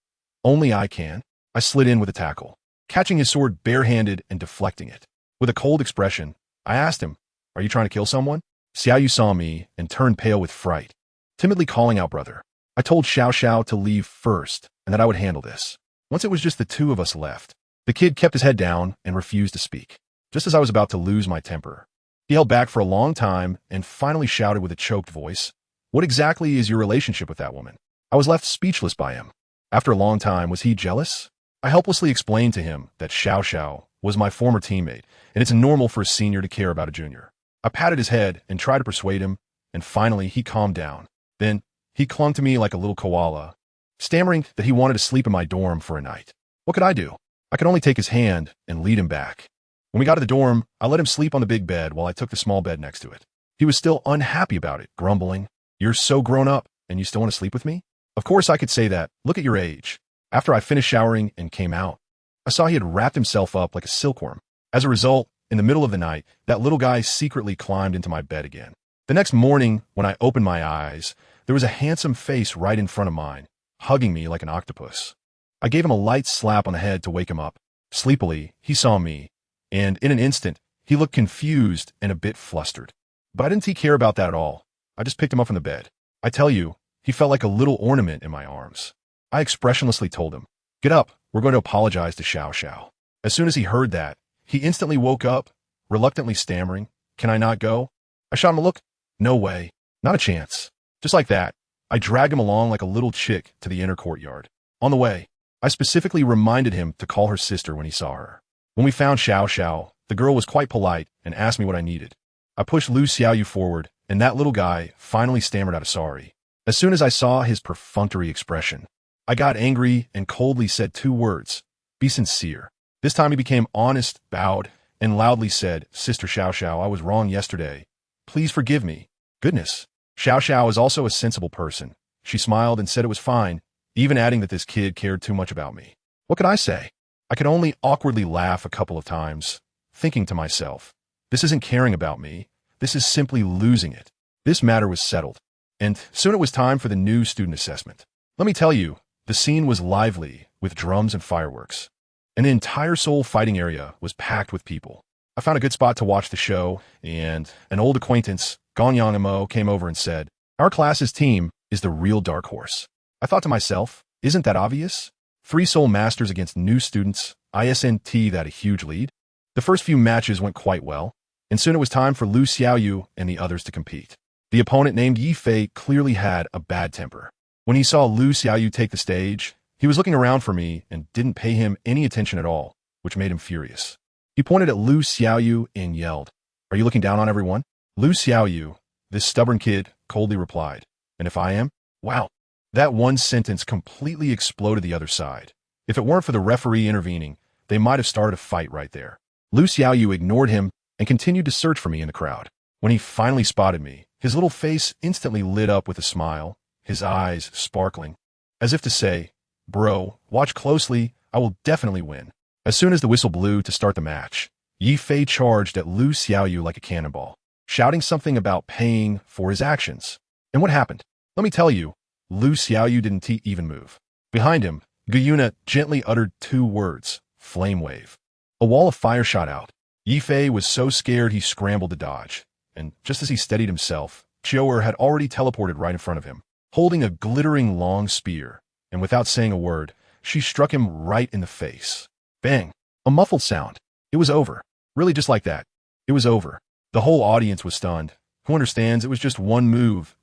Only I can." I slid in with a tackle, catching his sword barehanded and deflecting it. With a cold expression, I asked him, "Are you trying to kill someone?" Xiao Yu saw me and turned pale with fright, timidly calling out, "Brother." I told Xiao Xiao to leave first and that I would handle this. Once it was just the two of us left, the kid kept his head down and refused to speak. Just as I was about to lose my temper, he held back for a long time and finally shouted with a choked voice, "What exactly is your relationship with that woman?" I was left speechless by him. After a long time, was he jealous? I helplessly explained to him that Xiao Xiao was my former teammate, and it's normal for a senior to care about a junior. I patted his head and tried to persuade him, and finally he calmed down. Then he clung to me like a little koala, stammering that he wanted to sleep in my dorm for a night. What could I do? I could only take his hand and lead him back. When we got to the dorm, I let him sleep on the big bed while I took the small bed next to it. He was still unhappy about it, grumbling, "You're so grown up, and you still want to sleep with me?" Of course I could say that. Look at your age. After I finished showering and came out, I saw he had wrapped himself up like a silkworm. As a result, in the middle of the night, that little guy secretly climbed into my bed again. The next morning, when I opened my eyes, there was a handsome face right in front of mine, hugging me like an octopus. I gave him a light slap on the head to wake him up. Sleepily, he saw me, and in an instant, he looked confused and a bit flustered. But I didn't care about that at all. I just picked him up from the bed. I tell you, he felt like a little ornament in my arms. I expressionlessly told him, "Get up, we're going to apologize to Xiao Xiao." As soon as he heard that, he instantly woke up, reluctantly stammering, "Can I not go?" I shot him a look. No way. Not a chance. Just like that, I dragged him along like a little chick to the inner courtyard. On the way, I specifically reminded him to call her sister when he saw her. When we found Xiao Xiao, the girl was quite polite and asked me what I needed. I pushed Lu Xiaoyu forward, and that little guy finally stammered out a sorry. As soon as I saw his perfunctory expression, I got angry and coldly said 2 words, "Be sincere." This time he became honest, bowed, and loudly said, "Sister Xiao Xiao, I was wrong yesterday. Please forgive me." Goodness. Xiao Xiao is also a sensible person. She smiled and said it was fine, even adding that this kid cared too much about me. What could I say? I could only awkwardly laugh a couple of times, thinking to myself, this isn't caring about me. This is simply losing it. This matter was settled. And soon it was time for the new student assessment. Let me tell you, the scene was lively, with drums and fireworks. And the entire Seoul fighting area was packed with people. I found a good spot to watch the show, and an old acquaintance, Gong Yang-mo, came over and said, "Our class's team is the real dark horse." I thought to myself, isn't that obvious? 3 Seoul masters against new students, isn't that a huge lead? The first few matches went quite well, and soon it was time for Lu Xiaoyu and the others to compete. The opponent named Yi Fei clearly had a bad temper. When he saw Lu Xiaoyu take the stage, he was looking around for me and didn't pay him any attention at all, which made him furious. He pointed at Lu Xiaoyu and yelled, "Are you looking down on everyone?" Lu Xiaoyu, this stubborn kid, coldly replied, "And if I am?" Wow. That one sentence completely exploded the other side. If it weren't for the referee intervening, they might have started a fight right there. Lu Xiaoyu ignored him and continued to search for me in the crowd. When he finally spotted me, his little face instantly lit up with a smile, his eyes sparkling, as if to say, "Bro, watch closely, I will definitely win." As soon as the whistle blew to start the match, Yi Fei charged at Lu Xiaoyu like a cannonball, shouting something about paying for his actions. And what happened? Let me tell you, Lu Xiaoyu didn't even move. Behind him, Guyuna gently uttered 2 words, "Flame wave." A wall of fire shot out. Yi Fei was so scared he scrambled to dodge. And just as he steadied himself, Chioer had already teleported right in front of him, holding a glittering long spear, and without saying a word, she struck him right in the face. Bang! A muffled sound. It was over. Really just like that. It was over. The whole audience was stunned. Who understands it was just one move,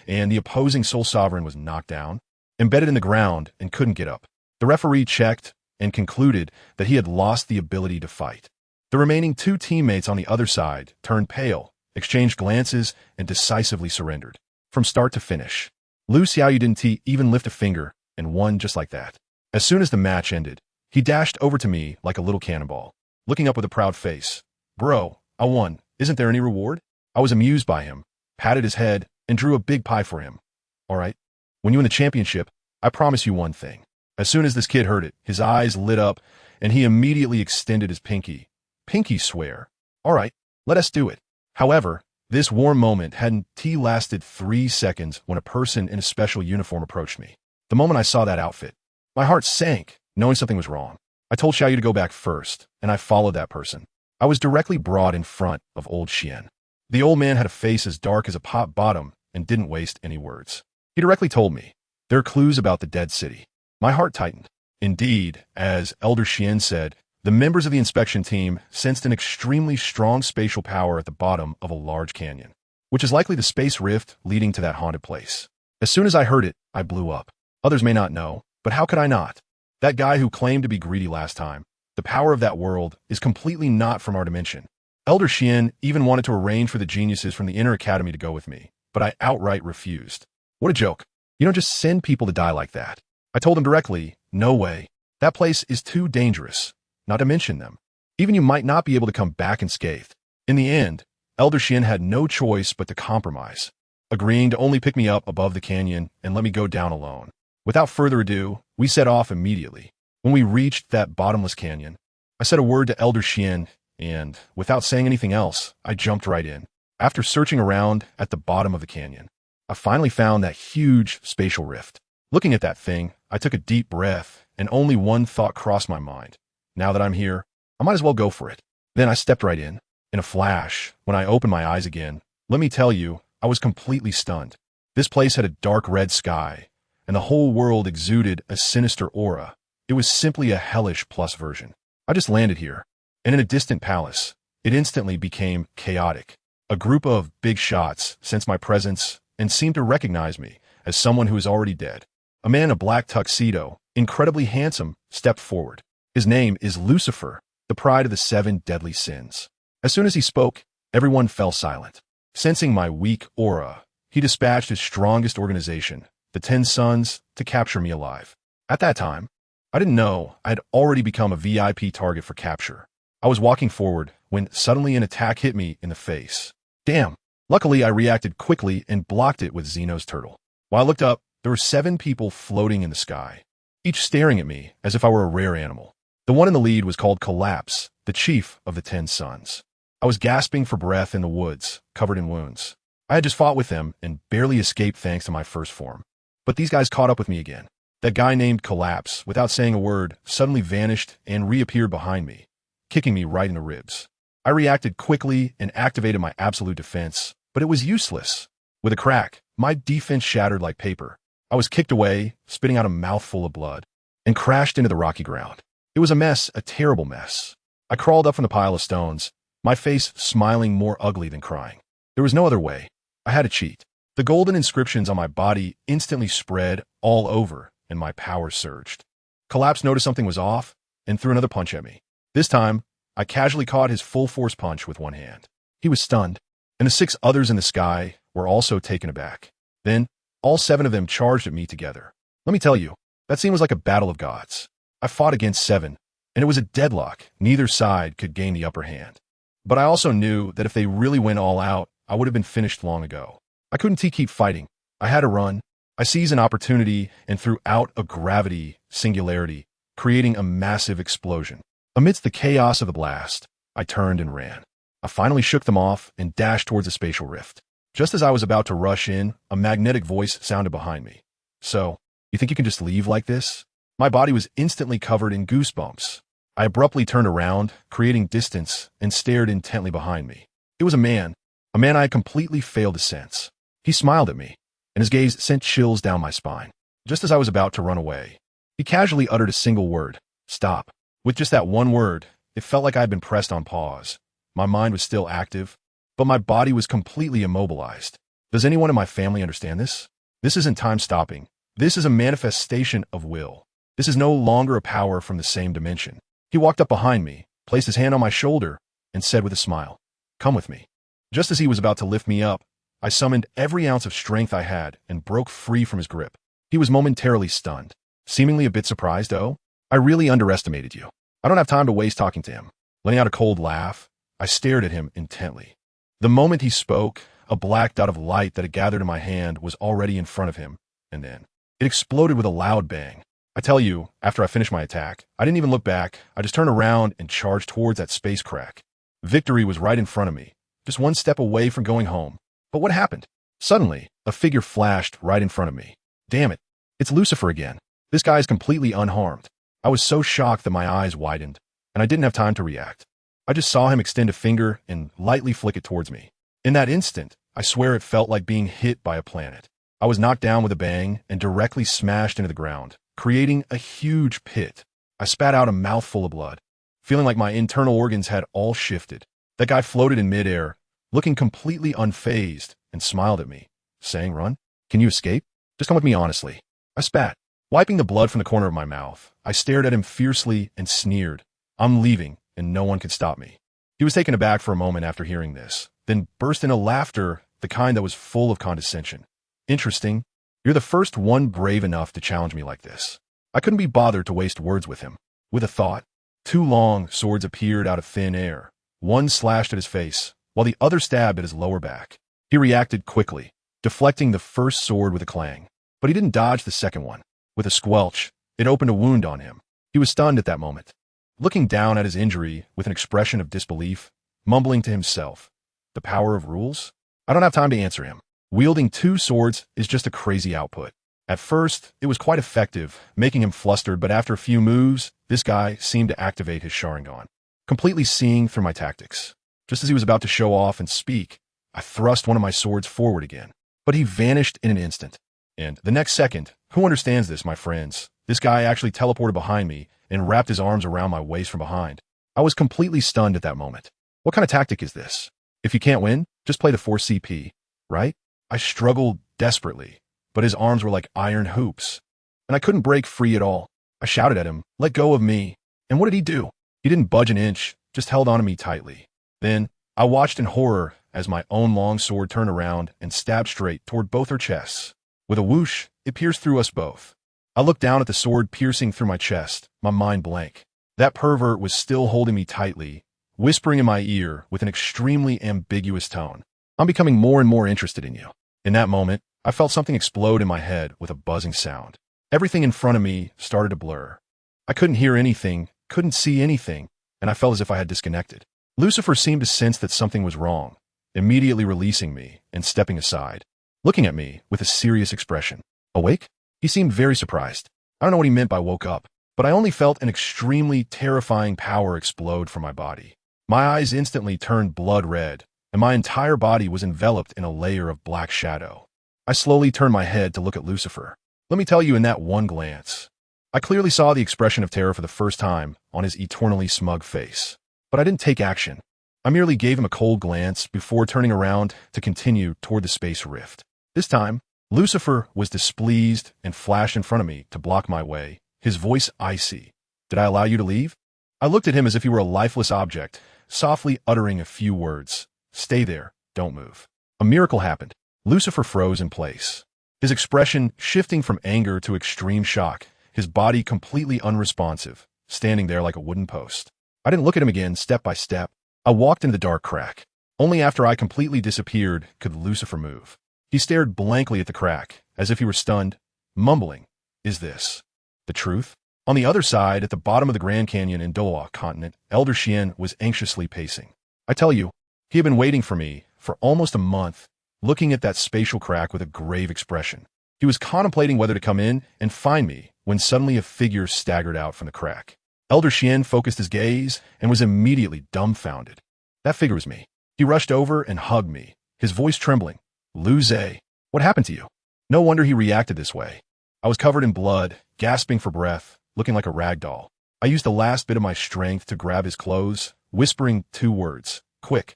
and the opposing Soul Sovereign was knocked down, embedded in the ground, and couldn't get up. The referee checked and concluded that he had lost the ability to fight. The remaining 2 teammates on the other side turned pale, exchanged glances, and decisively surrendered. From start to finish, Lu Xiaoyu didn't even lift a finger and won just like that. As soon as the match ended, he dashed over to me like a little cannonball, looking up with a proud face. "Bro, I won. Isn't there any reward?" I was amused by him, patted his head, and drew a big pie for him. "All right. When you win the championship, I promise you one thing." As soon as this kid heard it, his eyes lit up, and he immediately extended his pinky. Pinky swear. All right, let us do it. However, this warm moment hadn't lasted 3 seconds when a person in a special uniform approached me. The moment I saw that outfit, my heart sank, knowing something was wrong. I told Xiaoyu to go back first, and I followed that person. I was directly brought in front of old Xian. The old man had a face as dark as a pot bottom and didn't waste any words. He directly told me, "There are clues about the dead city." My heart tightened. Indeed, as Elder Xian said, the members of the inspection team sensed an extremely strong spatial power at the bottom of a large canyon, which is likely the space rift leading to that haunted place. As soon as I heard it, I blew up. Others may not know, but how could I not? That guy who claimed to be greedy last time, the power of that world is completely not from our dimension. Elder Xian even wanted to arrange for the geniuses from the Inner Academy to go with me, but I outright refused. What a joke. You don't just send people to die like that. I told him directly, no way. That place is too dangerous, not to mention them. Even you might not be able to come back unscathed. In the end, Elder Xian had no choice but to compromise, agreeing to only pick me up above the canyon and let me go down alone. Without further ado, we set off immediately. When we reached that bottomless canyon, I said a word to Elder Xian, and without saying anything else, I jumped right in. After searching around at the bottom of the canyon, I finally found that huge spatial rift. Looking at that thing, I took a deep breath, and only one thought crossed my mind. Now that I'm here, I might as well go for it. Then I stepped right in. In a flash, when I opened my eyes again, let me tell you, I was completely stunned. This place had a dark red sky, and the whole world exuded a sinister aura. It was simply a hellish plus version. I just landed here, and in a distant palace, it instantly became chaotic. A group of big shots sensed my presence and seemed to recognize me as someone who is already dead. A man in a black tuxedo, incredibly handsome, stepped forward. His name is Lucifer, the pride of the 7 deadly sins. As soon as he spoke, everyone fell silent. Sensing my weak aura, he dispatched his strongest organization, the 10 Sons, to capture me alive. At that time, I didn't know I had already become a VIP target for capture. I was walking forward when suddenly an attack hit me in the face. Damn. Luckily, I reacted quickly and blocked it with Zeno's turtle. While I looked up, there were 7 people floating in the sky, each staring at me as if I were a rare animal. The one in the lead was called Collapse, the chief of the 10 Sons. I was gasping for breath in the woods, covered in wounds. I had just fought with them and barely escaped thanks to my first form. But these guys caught up with me again. That guy named Collapse, without saying a word, suddenly vanished and reappeared behind me, kicking me right in the ribs. I reacted quickly and activated my absolute defense, but it was useless. With a crack, my defense shattered like paper. I was kicked away, spitting out a mouthful of blood, and crashed into the rocky ground. It was a mess, a terrible mess. I crawled up from the pile of stones, my face smiling more ugly than crying. There was no other way. I had to cheat. The golden inscriptions on my body instantly spread all over, and my power surged. Collapse noticed something was off and threw another punch at me. This time, I casually caught his full-force punch with one hand. He was stunned, and the 6 others in the sky were also taken aback. Then, all 7 of them charged at me together. Let me tell you, that scene was like a battle of gods. I fought against 7, and it was a deadlock. Neither side could gain the upper hand. But I also knew that if they really went all out, I would have been finished long ago. I couldn't keep fighting. I had to run. I seized an opportunity and threw out a gravity singularity, creating a massive explosion. Amidst the chaos of the blast, I turned and ran. I finally shook them off and dashed towards a spatial rift. Just as I was about to rush in, a magnetic voice sounded behind me. So, you think you can just leave like this? My body was instantly covered in goosebumps. I abruptly turned around, creating distance, and stared intently behind me. It was a man I had completely failed to sense. He smiled at me, and his gaze sent chills down my spine. Just as I was about to run away, he casually uttered a single word, "Stop." With just that one word, it felt like I had been pressed on pause. My mind was still active, but my body was completely immobilized. Does anyone in my family understand this? This isn't time stopping. This is a manifestation of will. This is no longer a power from the same dimension. He walked up behind me, placed his hand on my shoulder, and said with a smile, "Come with me." Just as he was about to lift me up, I summoned every ounce of strength I had and broke free from his grip. He was momentarily stunned, seemingly a bit surprised. "Oh, I really underestimated you. I don't have time to waste talking to him." Letting out a cold laugh, I stared at him intently. The moment he spoke, a black dot of light that had gathered in my hand was already in front of him, and then it exploded with a loud bang. I tell you, after I finished my attack, I didn't even look back. I just turned around and charged towards that space crack. Victory was right in front of me, just one step away from going home. But what happened? Suddenly, a figure flashed right in front of me. Damn it, it's Lucifer again. This guy is completely unharmed. I was so shocked that my eyes widened, and I didn't have time to react. I just saw him extend a finger and lightly flick it towards me. In that instant, I swear it felt like being hit by a planet. I was knocked down with a bang and directly smashed into the ground, creating a huge pit. I spat out a mouthful of blood, feeling like my internal organs had all shifted. That guy floated in midair, looking completely unfazed, and smiled at me, saying, "Run? Can you escape? Just come with me honestly." I spat. Wiping the blood from the corner of my mouth, I stared at him fiercely and sneered. "I'm leaving, and no one can stop me." He was taken aback for a moment after hearing this, then burst into laughter, the kind that was full of condescension. "Interesting. You're the first one brave enough to challenge me like this." I couldn't be bothered to waste words with him. With a thought, 2 long swords appeared out of thin air. One slashed at his face, while the other stabbed at his lower back. He reacted quickly, deflecting the first sword with a clang. But he didn't dodge the second one. With a squelch, it opened a wound on him. He was stunned at that moment, looking down at his injury with an expression of disbelief, mumbling to himself, "The power of rules?" I don't have time to answer him. Wielding 2 swords is just a crazy output. At first, it was quite effective, making him flustered, but after a few moves, this guy seemed to activate his Sharingan, completely seeing through my tactics. Just as he was about to show off and speak, I thrust one of my swords forward again, but he vanished in an instant. And the next second, who understands this, my friends? This guy actually teleported behind me and wrapped his arms around my waist from behind. I was completely stunned at that moment. What kind of tactic is this? If you can't win, just play the 4 CP, right? I struggled desperately, but his arms were like iron hoops, and I couldn't break free at all. I shouted at him, "Let go of me." And what did he do? He didn't budge an inch, just held onto me tightly. Then, I watched in horror as my own long sword turned around and stabbed straight toward both her chests. With a whoosh, it pierced through us both. I looked down at the sword piercing through my chest, my mind blank. That pervert was still holding me tightly, whispering in my ear with an extremely ambiguous tone. I'm becoming more and more interested in you. In that moment, I felt something explode in my head with a buzzing sound. Everything in front of me started to blur. I couldn't hear anything, couldn't see anything, and I felt as if I had disconnected. Lucifer seemed to sense that something was wrong, immediately releasing me and stepping aside, looking at me with a serious expression. Awake? He seemed very surprised. I don't know what he meant by woke up, but I only felt an extremely terrifying power explode from my body. My eyes instantly turned blood red, and my entire body was enveloped in a layer of black shadow. I slowly turned my head to look at Lucifer. Let me tell you, in that one glance, I clearly saw the expression of terror for the first time on his eternally smug face. But I didn't take action. I merely gave him a cold glance before turning around to continue toward the space rift. This time, Lucifer was displeased and flashed in front of me to block my way, his voice icy. Did I allow you to leave? I looked at him as if he were a lifeless object, softly uttering a few words. Stay there, don't move. A miracle happened. Lucifer froze in place, his expression shifting from anger to extreme shock, his body completely unresponsive, standing there like a wooden post. I didn't look at him again step by step. I walked into the dark crack. Only after I completely disappeared could Lucifer move. He stared blankly at the crack, as if he were stunned, mumbling, "Is this the truth?" On the other side, at the bottom of the Grand Canyon in Doha continent, Elder Xian was anxiously pacing. I tell you, he had been waiting for me for almost a month, looking at that spatial crack with a grave expression. He was contemplating whether to come in and find me when suddenly a figure staggered out from the crack. Elder Xian focused his gaze and was immediately dumbfounded. That figure was me. He rushed over and hugged me, his voice trembling. Lu Zhe, what happened to you? No wonder he reacted this way. I was covered in blood, gasping for breath, looking like a rag doll. I used the last bit of my strength to grab his clothes, whispering 2 words. Quick.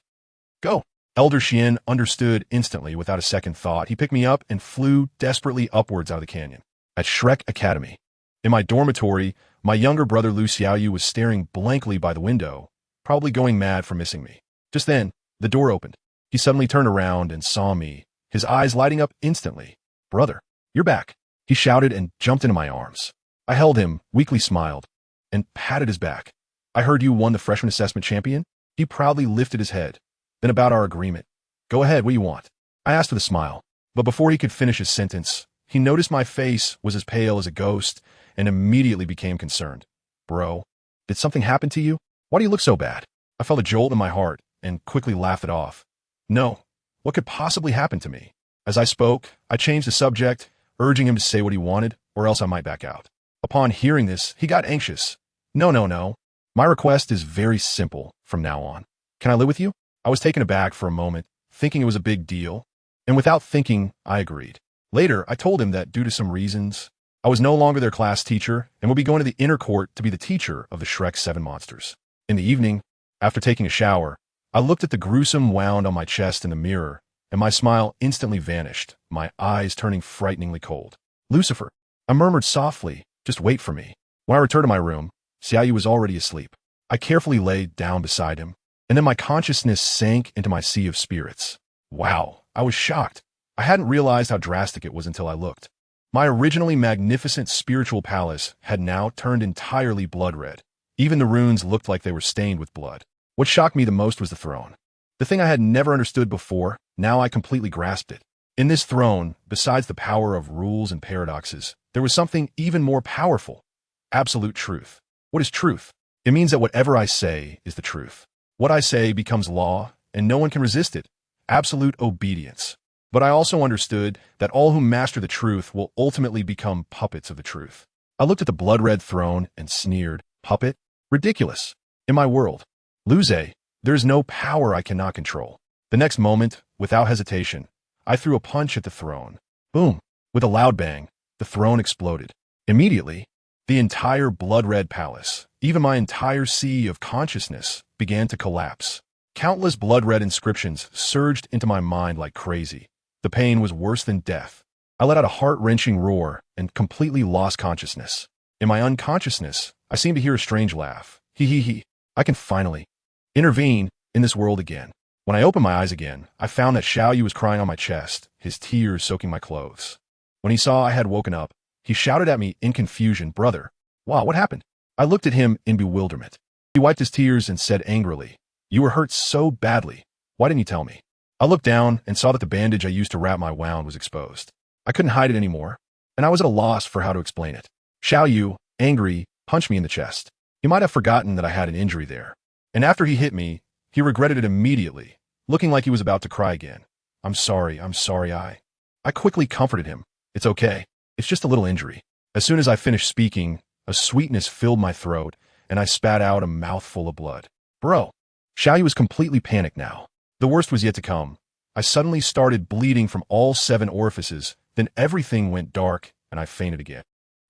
Go. Elder Xian understood instantly without a second thought. He picked me up and flew desperately upwards out of the canyon. At Shrek Academy. In my dormitory, my younger brother Lu Xiaoyu was staring blankly by the window, probably going mad for missing me. Just then, the door opened. He suddenly turned around and saw me, his eyes lighting up instantly. Brother, you're back. He shouted and jumped into my arms. I held him, weakly smiled, and patted his back. I heard you won the freshman assessment champion? He proudly lifted his head. Then about our agreement. Go ahead, what do you want? I asked with a smile. But before he could finish his sentence, he noticed my face was as pale as a ghost and immediately became concerned. Bro, did something happen to you? Why do you look so bad? I felt a jolt in my heart and quickly laughed it off. No, what could possibly happen to me? As I spoke, I changed the subject, urging him to say what he wanted, or else I might back out. Upon hearing this, he got anxious. No. My request is very simple from now on. Can I live with you? I was taken aback for a moment, thinking it was a big deal, and without thinking, I agreed. Later, I told him that due to some reasons, I was no longer their class teacher and would be going to the inner court to be the teacher of the Shrek 7 monsters. In the evening, after taking a shower, I looked at the gruesome wound on my chest in the mirror, and my smile instantly vanished, my eyes turning frighteningly cold. Lucifer, I murmured softly, just wait for me. When I returned to my room, Xiaoyu was already asleep. I carefully laid down beside him, and then my consciousness sank into my sea of spirits. Wow, I was shocked. I hadn't realized how drastic it was until I looked. My originally magnificent spiritual palace had now turned entirely blood red. Even the runes looked like they were stained with blood. What shocked me the most was the throne. The thing I had never understood before, now I completely grasped it. In this throne, besides the power of rules and paradoxes, there was something even more powerful. Absolute truth. What is truth? It means that whatever I say is the truth. What I say becomes law, and no one can resist it. Absolute obedience. But I also understood that all who master the truth will ultimately become puppets of the truth. I looked at the blood-red throne and sneered, puppet? Ridiculous. In my world, Lu Zhe, there is no power I cannot control. The next moment, without hesitation, I threw a punch at the throne. Boom! With a loud bang, the throne exploded. Immediately, the entire blood-red palace, even my entire sea of consciousness, began to collapse. Countless blood-red inscriptions surged into my mind like crazy. The pain was worse than death. I let out a heart-wrenching roar and completely lost consciousness. In my unconsciousness, I seemed to hear a strange laugh. He. I can finally intervene in this world again. When I opened my eyes again, I found that Xiaoyu was crying on my chest, his tears soaking my clothes. When he saw I had woken up, He shouted at me in confusion, "Brother, wow, what happened?" I looked at him in bewilderment. He wiped his tears and said angrily, "You were hurt so badly. Why didn't you tell me?" I looked down and saw that the bandage I used to wrap my wound was exposed. I couldn't hide it anymore, and I was at a loss for how to explain it. Xiaoyu, angry, punched me in the chest. He might have forgotten that I had an injury there. And after he hit me, he regretted it immediately, looking like he was about to cry again. I'm sorry, I quickly comforted him. It's okay. It's just a little injury." As soon as I finished speaking, a sweetness filled my throat, and I spat out a mouthful of blood. Bro. Xiaoyu was completely panicked now. The worst was yet to come. I suddenly started bleeding from all 7 orifices, then everything went dark, and I fainted again.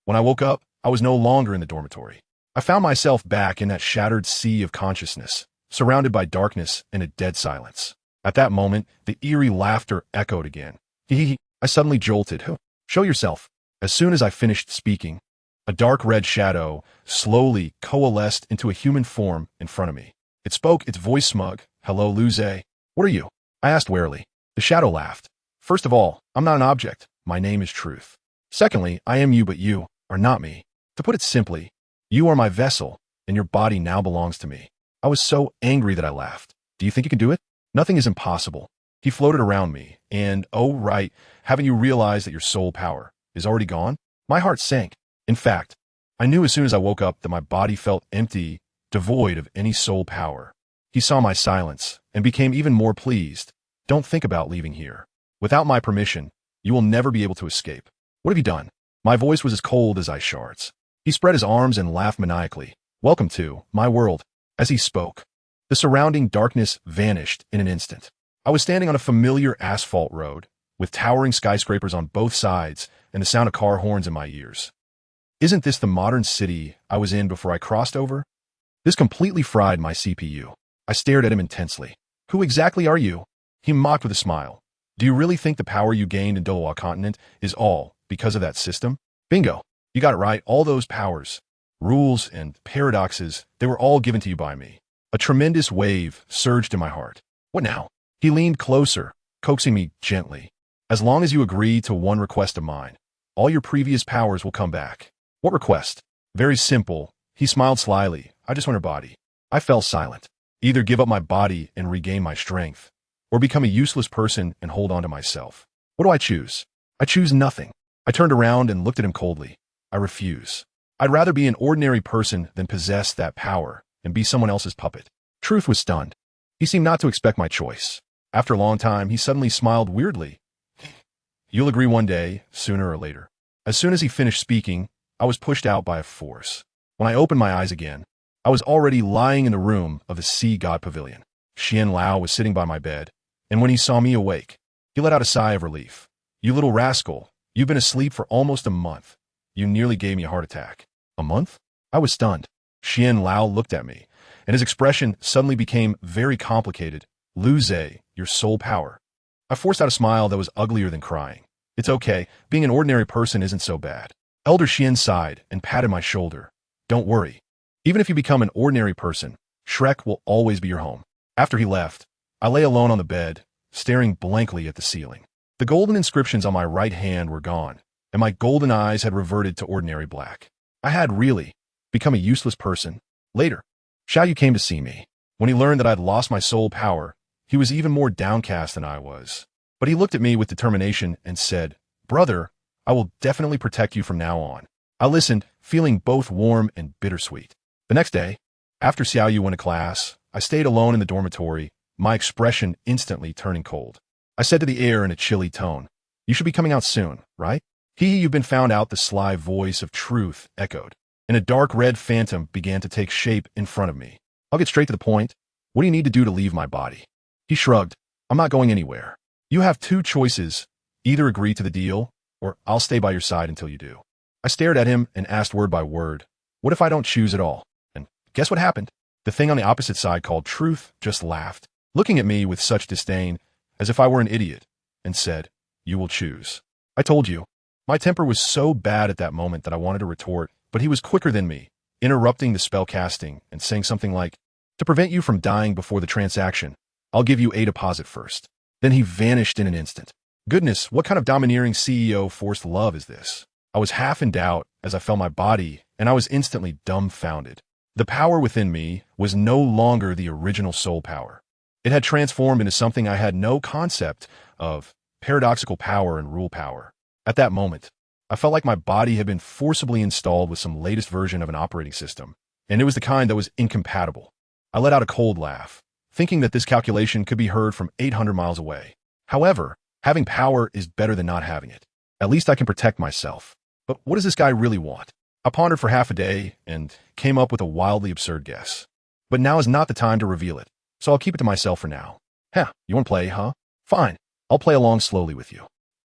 When I woke up, I was no longer in the dormitory. I found myself back in that shattered sea of consciousness, surrounded by darkness and a dead silence. At that moment, the eerie laughter echoed again. Hee. I suddenly jolted. Show yourself. As soon as I finished speaking, a dark red shadow slowly coalesced into a human form in front of me. It spoke, its voice smug. "Hello, Luze. What are you?" I asked warily. The shadow laughed. "First of all, I'm not an object. My name is Truth. Secondly, I am you, but you are not me. To put it simply, you are my vessel, and your body now belongs to me." I was so angry that I laughed. "Do you think you can do it?" "Nothing is impossible." He floated around me, and, "Oh right, haven't you realized that your soul power is already gone?" My heart sank. In fact, I knew as soon as I woke up that my body felt empty, devoid of any soul power. He saw my silence and became even more pleased. "Don't think about leaving here. Without my permission, you will never be able to escape. What have you done?" My voice was as cold as ice shards. He spread his arms and laughed maniacally. "Welcome to my world." As he spoke, the surrounding darkness vanished in an instant. I was standing on a familiar asphalt road, with towering skyscrapers on both sides and the sound of car horns in my ears. Isn't this the modern city I was in before I crossed over? This completely fried my CPU. I stared at him intensely. "Who exactly are you?" He mocked with a smile. "Do you really think the power you gained in Dolawa continent is all because of that system?" "Bingo. You got it right. All those powers, rules, and paradoxes, they were all given to you by me." A tremendous wave surged in my heart. "What now?" He leaned closer, coaxing me gently. "As long as you agree to one request of mine, all your previous powers will come back." "What request?" "Very simple." He smiled slyly. "I just want her body." I fell silent. Either give up my body and regain my strength, or become a useless person and hold on to myself. What do I choose? I choose nothing. I turned around and looked at him coldly. I refuse. I'd rather be an ordinary person than possess that power and be someone else's puppet. Truth was stunned. He seemed not to expect my choice. After a long time, he suddenly smiled weirdly. "You'll agree one day, sooner or later." As soon as he finished speaking, I was pushed out by a force. When I opened my eyes again, I was already lying in the room of the Sea God Pavilion. Xian Lao was sitting by my bed, and when he saw me awake, he let out a sigh of relief. "You little rascal, you've been asleep for almost a month. You nearly gave me a heart attack." "A month?" I was stunned. Xian Lao looked at me, and his expression suddenly became very complicated. "Luze, your soul power." I forced out a smile that was uglier than crying. "It's okay. Being an ordinary person isn't so bad." Elder Xian sighed and patted my shoulder. "Don't worry. Even if you become an ordinary person, Shrek will always be your home." After he left, I lay alone on the bed, staring blankly at the ceiling. The golden inscriptions on my right hand were gone, and my golden eyes had reverted to ordinary black. I had really become a useless person. Later, Xiaoyu came to see me. When he learned that I had lost my soul power, he was even more downcast than I was. But he looked at me with determination and said, "Brother, I will definitely protect you from now on." I listened, feeling both warm and bittersweet. The next day, after Xiaoyu went to class, I stayed alone in the dormitory, my expression instantly turning cold. I said to the air in a chilly tone, "You should be coming out soon, right?" You've been found out," the sly voice of Truth echoed, and a dark red phantom began to take shape in front of me. "I'll get straight to the point. What do you need to do to leave my body?" He shrugged. "I'm not going anywhere. You have 2 choices. Either agree to the deal, or I'll stay by your side until you do." I stared at him and asked word by word, "What if I don't choose at all?" And guess what happened? The thing on the opposite side called Truth just laughed, looking at me with such disdain, as if I were an idiot, and said, "You will choose." I told you. My temper was so bad at that moment that I wanted to retort, but he was quicker than me, interrupting the spell casting and saying something like, "To prevent you from dying before the transaction, I'll give you a deposit first." Then he vanished in an instant. Goodness, what kind of domineering CEO forced love is this? I was half in doubt as I felt my body, and I was instantly dumbfounded. The power within me was no longer the original soul power. It had transformed into something I had no concept of: paradoxical power and rule power. At that moment, I felt like my body had been forcibly installed with some latest version of an operating system, and it was the kind that was incompatible. I let out a cold laugh, thinking that this calculation could be heard from 800 miles away. However, having power is better than not having it. At least I can protect myself. But what does this guy really want? I pondered for half a day and came up with a wildly absurd guess. But now is not the time to reveal it, so I'll keep it to myself for now. You want to play, huh? Fine, I'll play along slowly with you.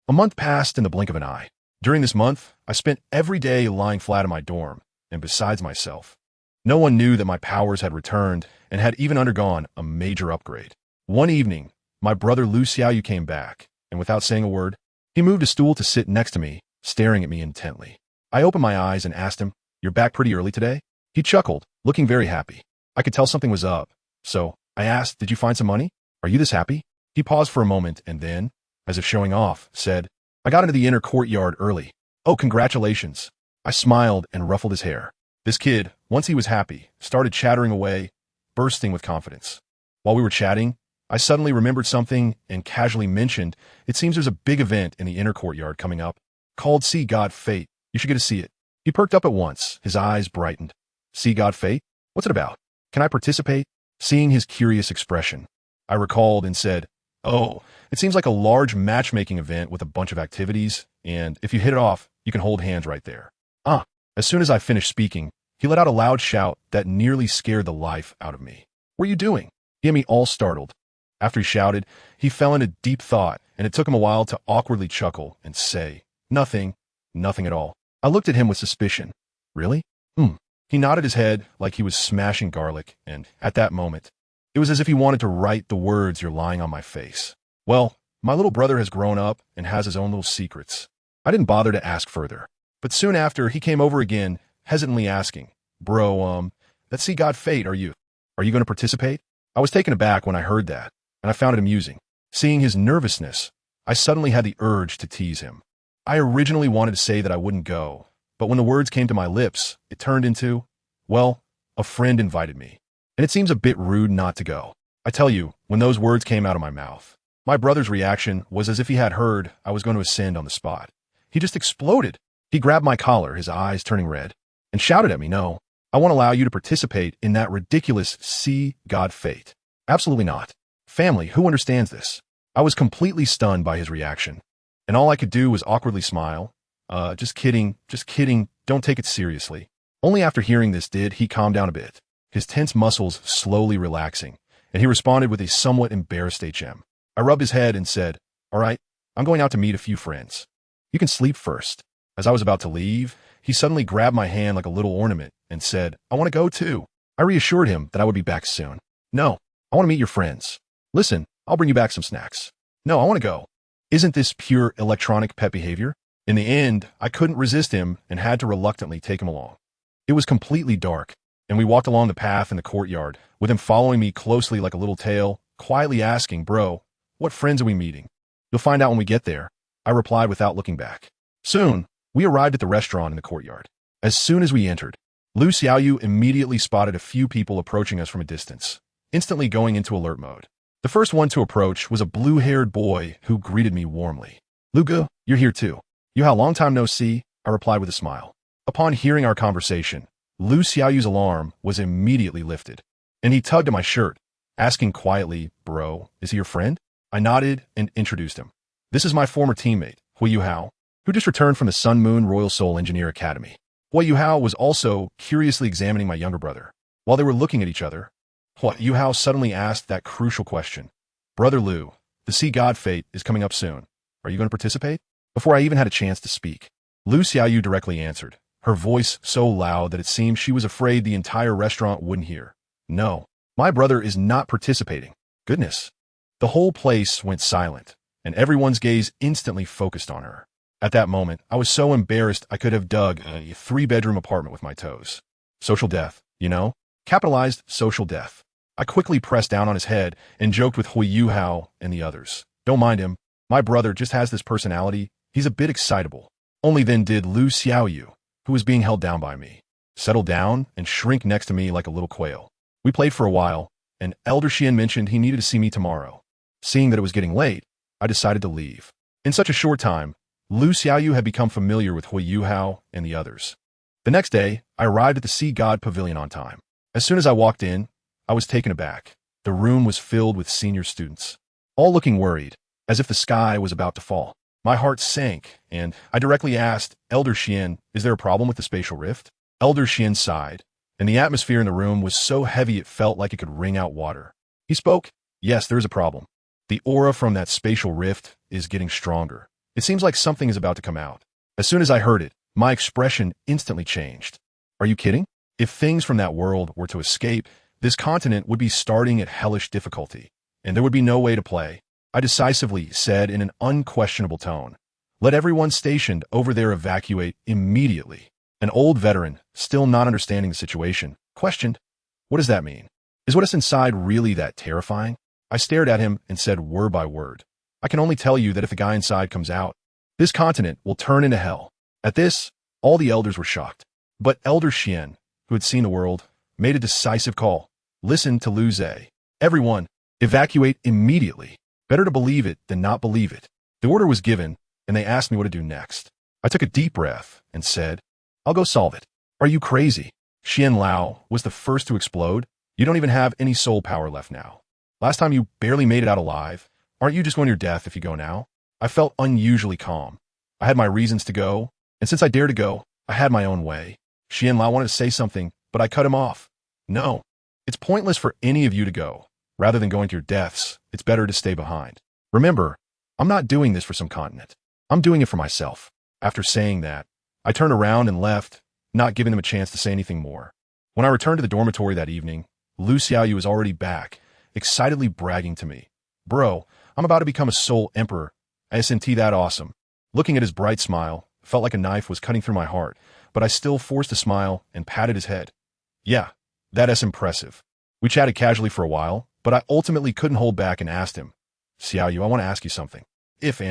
A month passed in the blink of an eye. During this month, I spent every day lying flat in my dorm, and besides myself. No one knew that my powers had returned and had even undergone a major upgrade. One evening, my brother Lu Xiaoyu came back, and without saying a word, he moved a stool to sit next to me, staring at me intently. I opened my eyes and asked him, "You're back pretty early today?" He chuckled, looking very happy. I could tell something was up, so I asked, "Did you find some money? Are you this happy?" He paused for a moment and then, as if showing off, said, "I got into the inner courtyard early." "Oh, congratulations." I smiled and ruffled his hair. This kid, once he was happy, started chattering away, bursting with confidence. While we were chatting, I suddenly remembered something and casually mentioned, "It seems there's a big event in the inner courtyard coming up, called See God Fate. You should get to see it." He perked up at once, his eyes brightened. "See God Fate? What's it about? Can I participate?" Seeing his curious expression, I recalled and said, "Oh, it seems like a large matchmaking event with a bunch of activities, and if you hit it off, you can hold hands right there." As soon as I finished speaking, he let out a loud shout that nearly scared the life out of me. "What are you doing?" He had me all startled. After he shouted, he fell into deep thought, and it took him a while to awkwardly chuckle and say, "Nothing, nothing at all." I looked at him with suspicion. "Really?" He nodded his head like he was smashing garlic, and at that moment, it was as if he wanted to write the words "You're lying on my face." Well, my little brother has grown up and has his own little secrets. I didn't bother to ask further. But soon after, he came over again, hesitantly asking, "Bro, let's See God Fate, are you going to participate?" I was taken aback when I heard that, and I found it amusing. Seeing his nervousness, I suddenly had the urge to tease him. I originally wanted to say that I wouldn't go, but when the words came to my lips, it turned into, well, a friend invited me, and it seems a bit rude not to go. I tell you, when those words came out of my mouth, my brother's reaction was as if he had heard I was going to ascend on the spot. He just exploded. He grabbed my collar, his eyes turning red, and shouted at me, "No, I won't allow you to participate in that ridiculous See God Fate. Absolutely not. Family, who understands this?" I was completely stunned by his reaction, and all I could do was awkwardly smile. Just kidding, don't take it seriously." Only after hearing this did he calm down a bit, his tense muscles slowly relaxing, and he responded with a somewhat embarrassed HM. I rubbed his head and said, "All right, I'm going out to meet a few friends. You can sleep first." As I was about to leave, he suddenly grabbed my hand like a little ornament and said, "I want to go too." I reassured him that I would be back soon. "No, I want to meet your friends. Listen, I'll bring you back some snacks." "No, I want to go." Isn't this pure electronic pet behavior? In the end, I couldn't resist him and had to reluctantly take him along. It was completely dark, and we walked along the path in the courtyard, with him following me closely like a little tail, quietly asking, "Bro, what friends are we meeting?" "You'll find out when we get there," I replied without looking back. Soon, we arrived at the restaurant in the courtyard. As soon as we entered, Lu Xiaoyu immediately spotted a few people approaching us from a distance, instantly going into alert mode. The first one to approach was a blue-haired boy who greeted me warmly. "Luga, you're here too." "You how long time no see," I replied with a smile. Upon hearing our conversation, Lu Xiaoyu's alarm was immediately lifted, and he tugged at my shirt, asking quietly, "Bro, is he your friend?" I nodded and introduced him. "This is my former teammate, Hui Yuhao, who just returned from the Sun Moon Royal Soul Engineer Academy." Hui Yuhao was also curiously examining my younger brother. While they were looking at each other, Hui Yuhao suddenly asked that crucial question. "Brother Lu, the See God Fate is coming up soon. Are you going to participate?" Before I even had a chance to speak, Lu Xiaoyu directly answered, her voice so loud that it seemed she was afraid the entire restaurant wouldn't hear. "No, my brother is not participating." Goodness. The whole place went silent, and everyone's gaze instantly focused on her. At that moment, I was so embarrassed I could have dug a 3-bedroom apartment with my toes. Social death, you know? Capitalized social death. I quickly pressed down on his head and joked with Hui Yuhao and the others. "Don't mind him. My brother just has this personality. He's a bit excitable." Only then did Lu Xiaoyu, who was being held down by me, settle down and shrink next to me like a little quail. We played for a while, and Elder Xian mentioned he needed to see me tomorrow. Seeing that it was getting late, I decided to leave. In such a short time, Lu Xiaoyu had become familiar with Hui Yuhao and the others. The next day, I arrived at the Sea God Pavilion on time. As soon as I walked in, I was taken aback. The room was filled with senior students, all looking worried, as if the sky was about to fall. My heart sank, and I directly asked Elder Xian, "Is there a problem with the spatial rift?" Elder Xian sighed, and the atmosphere in the room was so heavy it felt like it could wring out water. He spoke, "Yes, there is a problem. The aura from that spatial rift is getting stronger. It seems like something is about to come out." As soon as I heard it, my expression instantly changed. Are you kidding? If things from that world were to escape, this continent would be starting at hellish difficulty, and there would be no way to play. I decisively said in an unquestionable tone, "Let everyone stationed over there evacuate immediately." An old veteran, still not understanding the situation, questioned, "What does that mean? Is what is inside really that terrifying?" I stared at him and said word by word, "I can only tell you that if the guy inside comes out, this continent will turn into hell." At this, all the elders were shocked. But Elder Xian, who had seen the world, made a decisive call. "Listen to Lu Zhe. Everyone, evacuate immediately. Better to believe it than not believe it." The order was given, and they asked me what to do next. I took a deep breath and said, "I'll go solve it." "Are you crazy?" Xian Lao was the first to explode. "You don't even have any soul power left now. Last time you barely made it out alive. Aren't you just going to your death if you go now?" I felt unusually calm. I had my reasons to go, and since I dared to go, I had my own way. Xian Lao wanted to say something, but I cut him off. "No, it's pointless for any of you to go. Rather than going to your deaths, it's better to stay behind. Remember, I'm not doing this for some continent. I'm doing it for myself." After saying that, I turned around and left, not giving them a chance to say anything more. When I returned to the dormitory that evening, Lu Xiaoyu was already back, excitedly bragging to me, "Bro, I'm about to become a Soul Emperor. Isn't that awesome?" Looking at his bright smile, felt like a knife was cutting through my heart, but I still forced a smile and patted his head. "Yeah, that's impressive." We chatted casually for a while, but I ultimately couldn't hold back and asked him, "Xiaoyu, I want to ask you something. If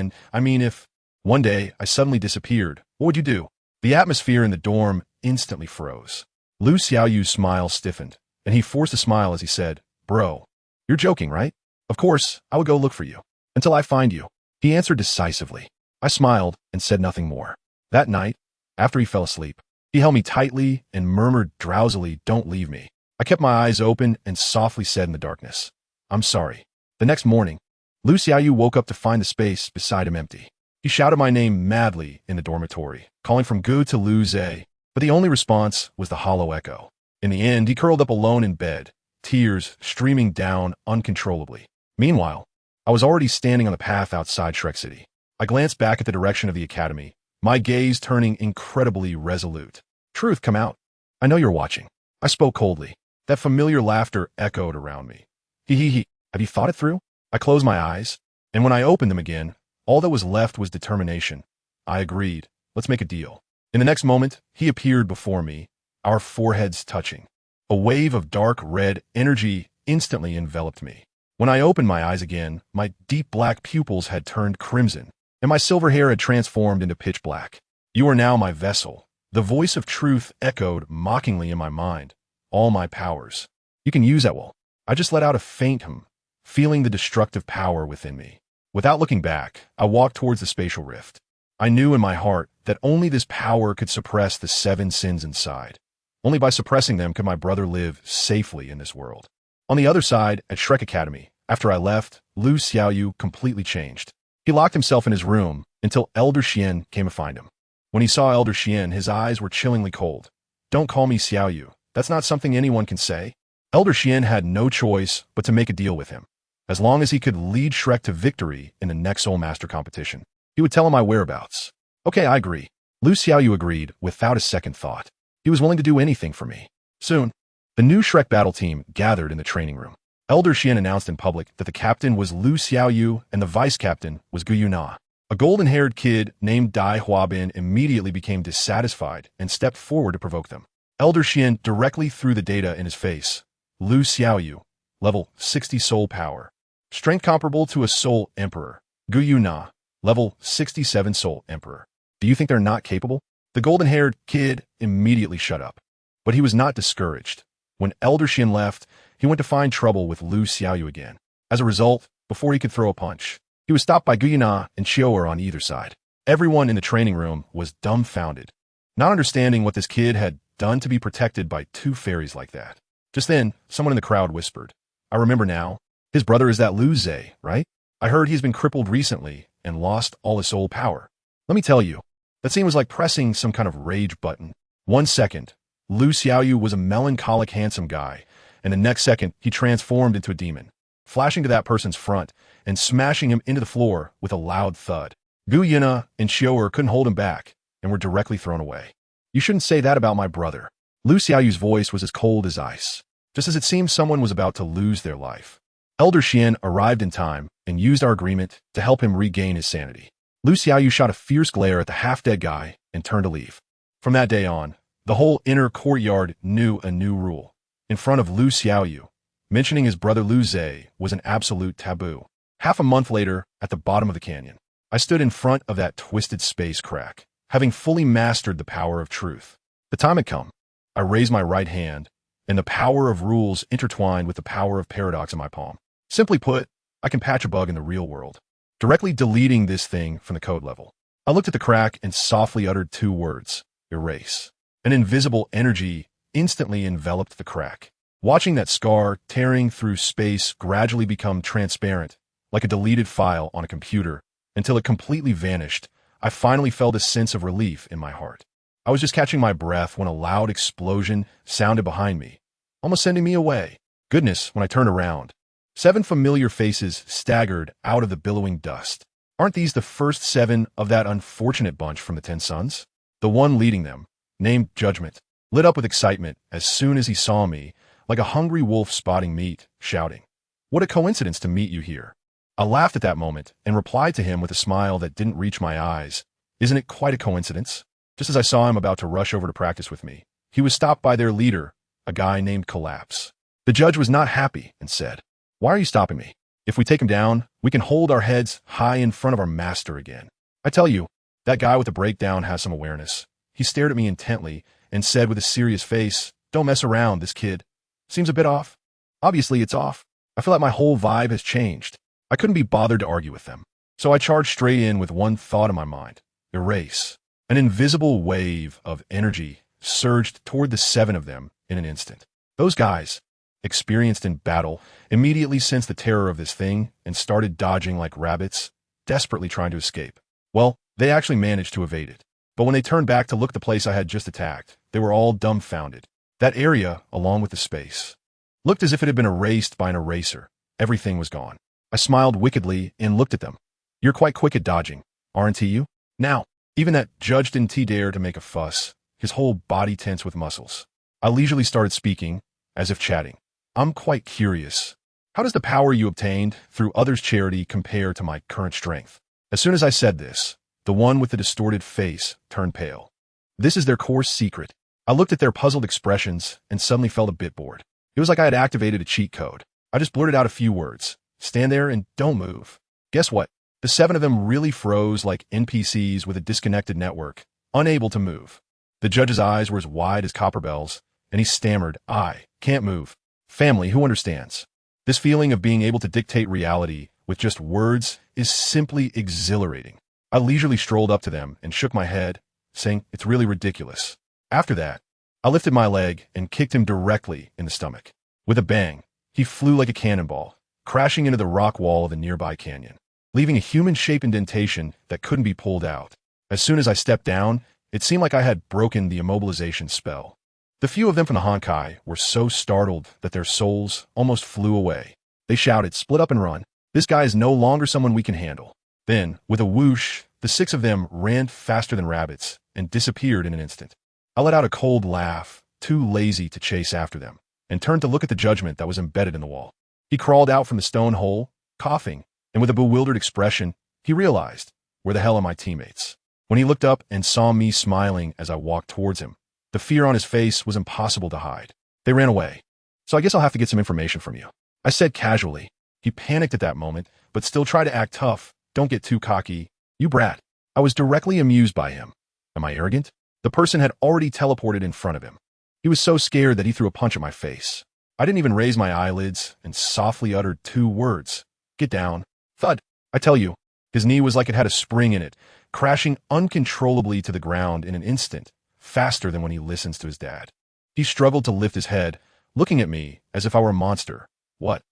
one day I suddenly disappeared, what would you do?" The atmosphere in the dorm instantly froze. Lu Xiaoyu's smile stiffened, and he forced a smile as he said, "Bro, you're joking, right? Of course, I would go look for you. Until I find you." He answered decisively. I smiled and said nothing more. That night, after he fell asleep, he held me tightly and murmured drowsily, "Don't leave me." I kept my eyes open and softly said in the darkness, "I'm sorry." The next morning, Lu Xiaoyu woke up to find the space beside him empty. He shouted my name madly in the dormitory, calling from Gu to Lu Zhe, but the only response was the hollow echo. In the end, he curled up alone in bed, tears streaming down uncontrollably. Meanwhile, I was already standing on the path outside Shrek City. I glanced back at the direction of the academy, my gaze turning incredibly resolute. "Truth, come out. I know you're watching." I spoke coldly. That familiar laughter echoed around me. He. Have you thought it through?" I closed my eyes, and when I opened them again, all that was left was determination. I agreed. "Let's make a deal." In the next moment, he appeared before me, our foreheads touching. A wave of dark red energy instantly enveloped me. When I opened my eyes again, my deep black pupils had turned crimson, and my silver hair had transformed into pitch black. "You are now my vessel." The voice of truth echoed mockingly in my mind. "All my powers. You can use that will." I just let out a faint hum, feeling the destructive power within me. Without looking back, I walked towards the spatial rift. I knew in my heart that only this power could suppress the 7 sins inside. Only by suppressing them could my brother live safely in this world. On the other side, at Shrek Academy, after I left, Lu Xiaoyu completely changed. He locked himself in his room until Elder Xian came to find him. When he saw Elder Xian, his eyes were chillingly cold. "Don't call me Xiaoyu. That's not something anyone can say." Elder Xian had no choice but to make a deal with him. As long as he could lead Shrek to victory in the next Soul Master competition, he would tell him my whereabouts. Okay, I agree. Lu Xiaoyu agreed without a second thought. He was willing to do anything for me. Soon, the new Shrek battle team gathered in the training room. Elder Xian announced in public that the captain was Lu Xiaoyu and the vice-captain was Gu Yuna. A golden-haired kid named Dai Huabin immediately became dissatisfied and stepped forward to provoke them. Elder Xian directly threw the data in his face. Lu Xiaoyu, level 60 soul power. Strength comparable to a Soul Emperor. Gu Yuna, level 67 Soul Emperor. Do you think they're not capable? The golden-haired kid immediately shut up. But he was not discouraged. When Elder Xian left, he went to find trouble with Lu Xiaoyu again. As a result, before he could throw a punch, he was stopped by Guyana and Xiaoer on either side. Everyone in the training room was dumbfounded, not understanding what this kid had done to be protected by two fairies like that. Just then, someone in the crowd whispered, "I remember now. His brother is that Lu Zhe, right? I heard he's been crippled recently and lost all his soul power." Let me tell you, that scene was like pressing some kind of rage button. 1 second, Lu Xiaoyu was a melancholic, handsome guy, and the next second, he transformed into a demon, flashing to that person's front and smashing him into the floor with a loud thud. Gu Yina and Xiaoer couldn't hold him back and were directly thrown away. "You shouldn't say that about my brother." Lu Xiaoyu's voice was as cold as ice, just as it seemed someone was about to lose their life. Elder Xian arrived in time and used our agreement to help him regain his sanity. Lu Xiaoyu shot a fierce glare at the half-dead guy and turned to leave. From that day on, the whole inner courtyard knew a new rule. In front of Lu Xiaoyu, mentioning his brother Lu Zhe was an absolute taboo. Half a month later, at the bottom of the canyon, I stood in front of that twisted space crack, having fully mastered the power of truth. The time had come. I raised my right hand, and the power of rules intertwined with the power of paradox in my palm. Simply put, I can patch a bug in the real world, directly deleting this thing from the code level. I looked at the crack and softly uttered 2 words, "Erase." An invisible energy instantly enveloped the crack. Watching that scar tearing through space gradually become transparent, like a deleted file on a computer, until it completely vanished, I finally felt a sense of relief in my heart. I was just catching my breath when a loud explosion sounded behind me, almost sending me away. Goodness, when I turned around, 7 familiar faces staggered out of the billowing dust. Aren't these the first 7 of that unfortunate bunch from the 10 Sons? The one leading them, named Judgment, lit up with excitement as soon as he saw me, like a hungry wolf spotting meat, shouting, "What a coincidence to meet you here." I laughed at that moment and replied to him with a smile that didn't reach my eyes. "Isn't it quite a coincidence?" Just as I saw him about to rush over to practice with me, he was stopped by their leader, a guy named Collapse. The judge was not happy and said, "Why are you stopping me? If we take him down, we can hold our heads high in front of our master again." I tell you, that guy with the breakdown has some awareness. He stared at me intently and said with a serious face, "Don't mess around, this kid seems a bit off." Obviously, it's off. I feel like my whole vibe has changed. I couldn't be bothered to argue with them. So I charged straight in with one thought in my mind: erase. An invisible wave of energy surged toward the 7 of them in an instant. Those guys, experienced in battle, immediately sensed the terror of this thing and started dodging like rabbits, desperately trying to escape. Well, they actually managed to evade it. But when they turned back to look at the place I had just attacked, they were all dumbfounded. That area, along with the space, looked as if it had been erased by an eraser. Everything was gone. I smiled wickedly and looked at them. "You're quite quick at dodging, aren't you?" Now, even that judge didn't dare to make a fuss, his whole body tense with muscles. I leisurely started speaking, as if chatting. "I'm quite curious. How does the power you obtained through others' charity compare to my current strength?" As soon as I said this, the one with the distorted face turned pale. This is their core secret. I looked at their puzzled expressions and suddenly felt a bit bored. It was like I had activated a cheat code. I just blurted out a few words. "Stand there and don't move." Guess what? The 7 of them really froze like NPCs with a disconnected network, unable to move. The judge's eyes were as wide as copper bells, and he stammered, "I can't move." Family, who understands? This feeling of being able to dictate reality with just words is simply exhilarating. I leisurely strolled up to them and shook my head, saying, "It's really ridiculous." After that, I lifted my leg and kicked him directly in the stomach. With a bang, he flew like a cannonball, crashing into the rock wall of the nearby canyon, leaving a human-shaped indentation that couldn't be pulled out. As soon as I stepped down, it seemed like I had broken the immobilization spell. The few of them from the Honkai were so startled that their souls almost flew away. They shouted, "Split up and run. This guy is no longer someone we can handle." Then, with a whoosh, the 6 of them ran faster than rabbits and disappeared in an instant. I let out a cold laugh, too lazy to chase after them, and turned to look at the judgment that was embedded in the wall. He crawled out from the stone hole, coughing, and with a bewildered expression, he realized, "Where the hell are my teammates?" When he looked up and saw me smiling as I walked towards him, the fear on his face was impossible to hide. "They ran away. So I guess I'll have to get some information from you," I said casually. He panicked at that moment, but still tried to act tough. "Don't get too cocky, you brat. I was directly amused by him. Am I arrogant? The person had already teleported in front of him. He was so scared that he threw a punch at my face. I didn't even raise my eyelids and softly uttered 2 words. Get down. Thud. I tell you, his knee was like it had a spring in it, crashing uncontrollably to the ground in an instant, faster than when he listens to his dad. He struggled to lift his head, looking at me as if I were a monster. What?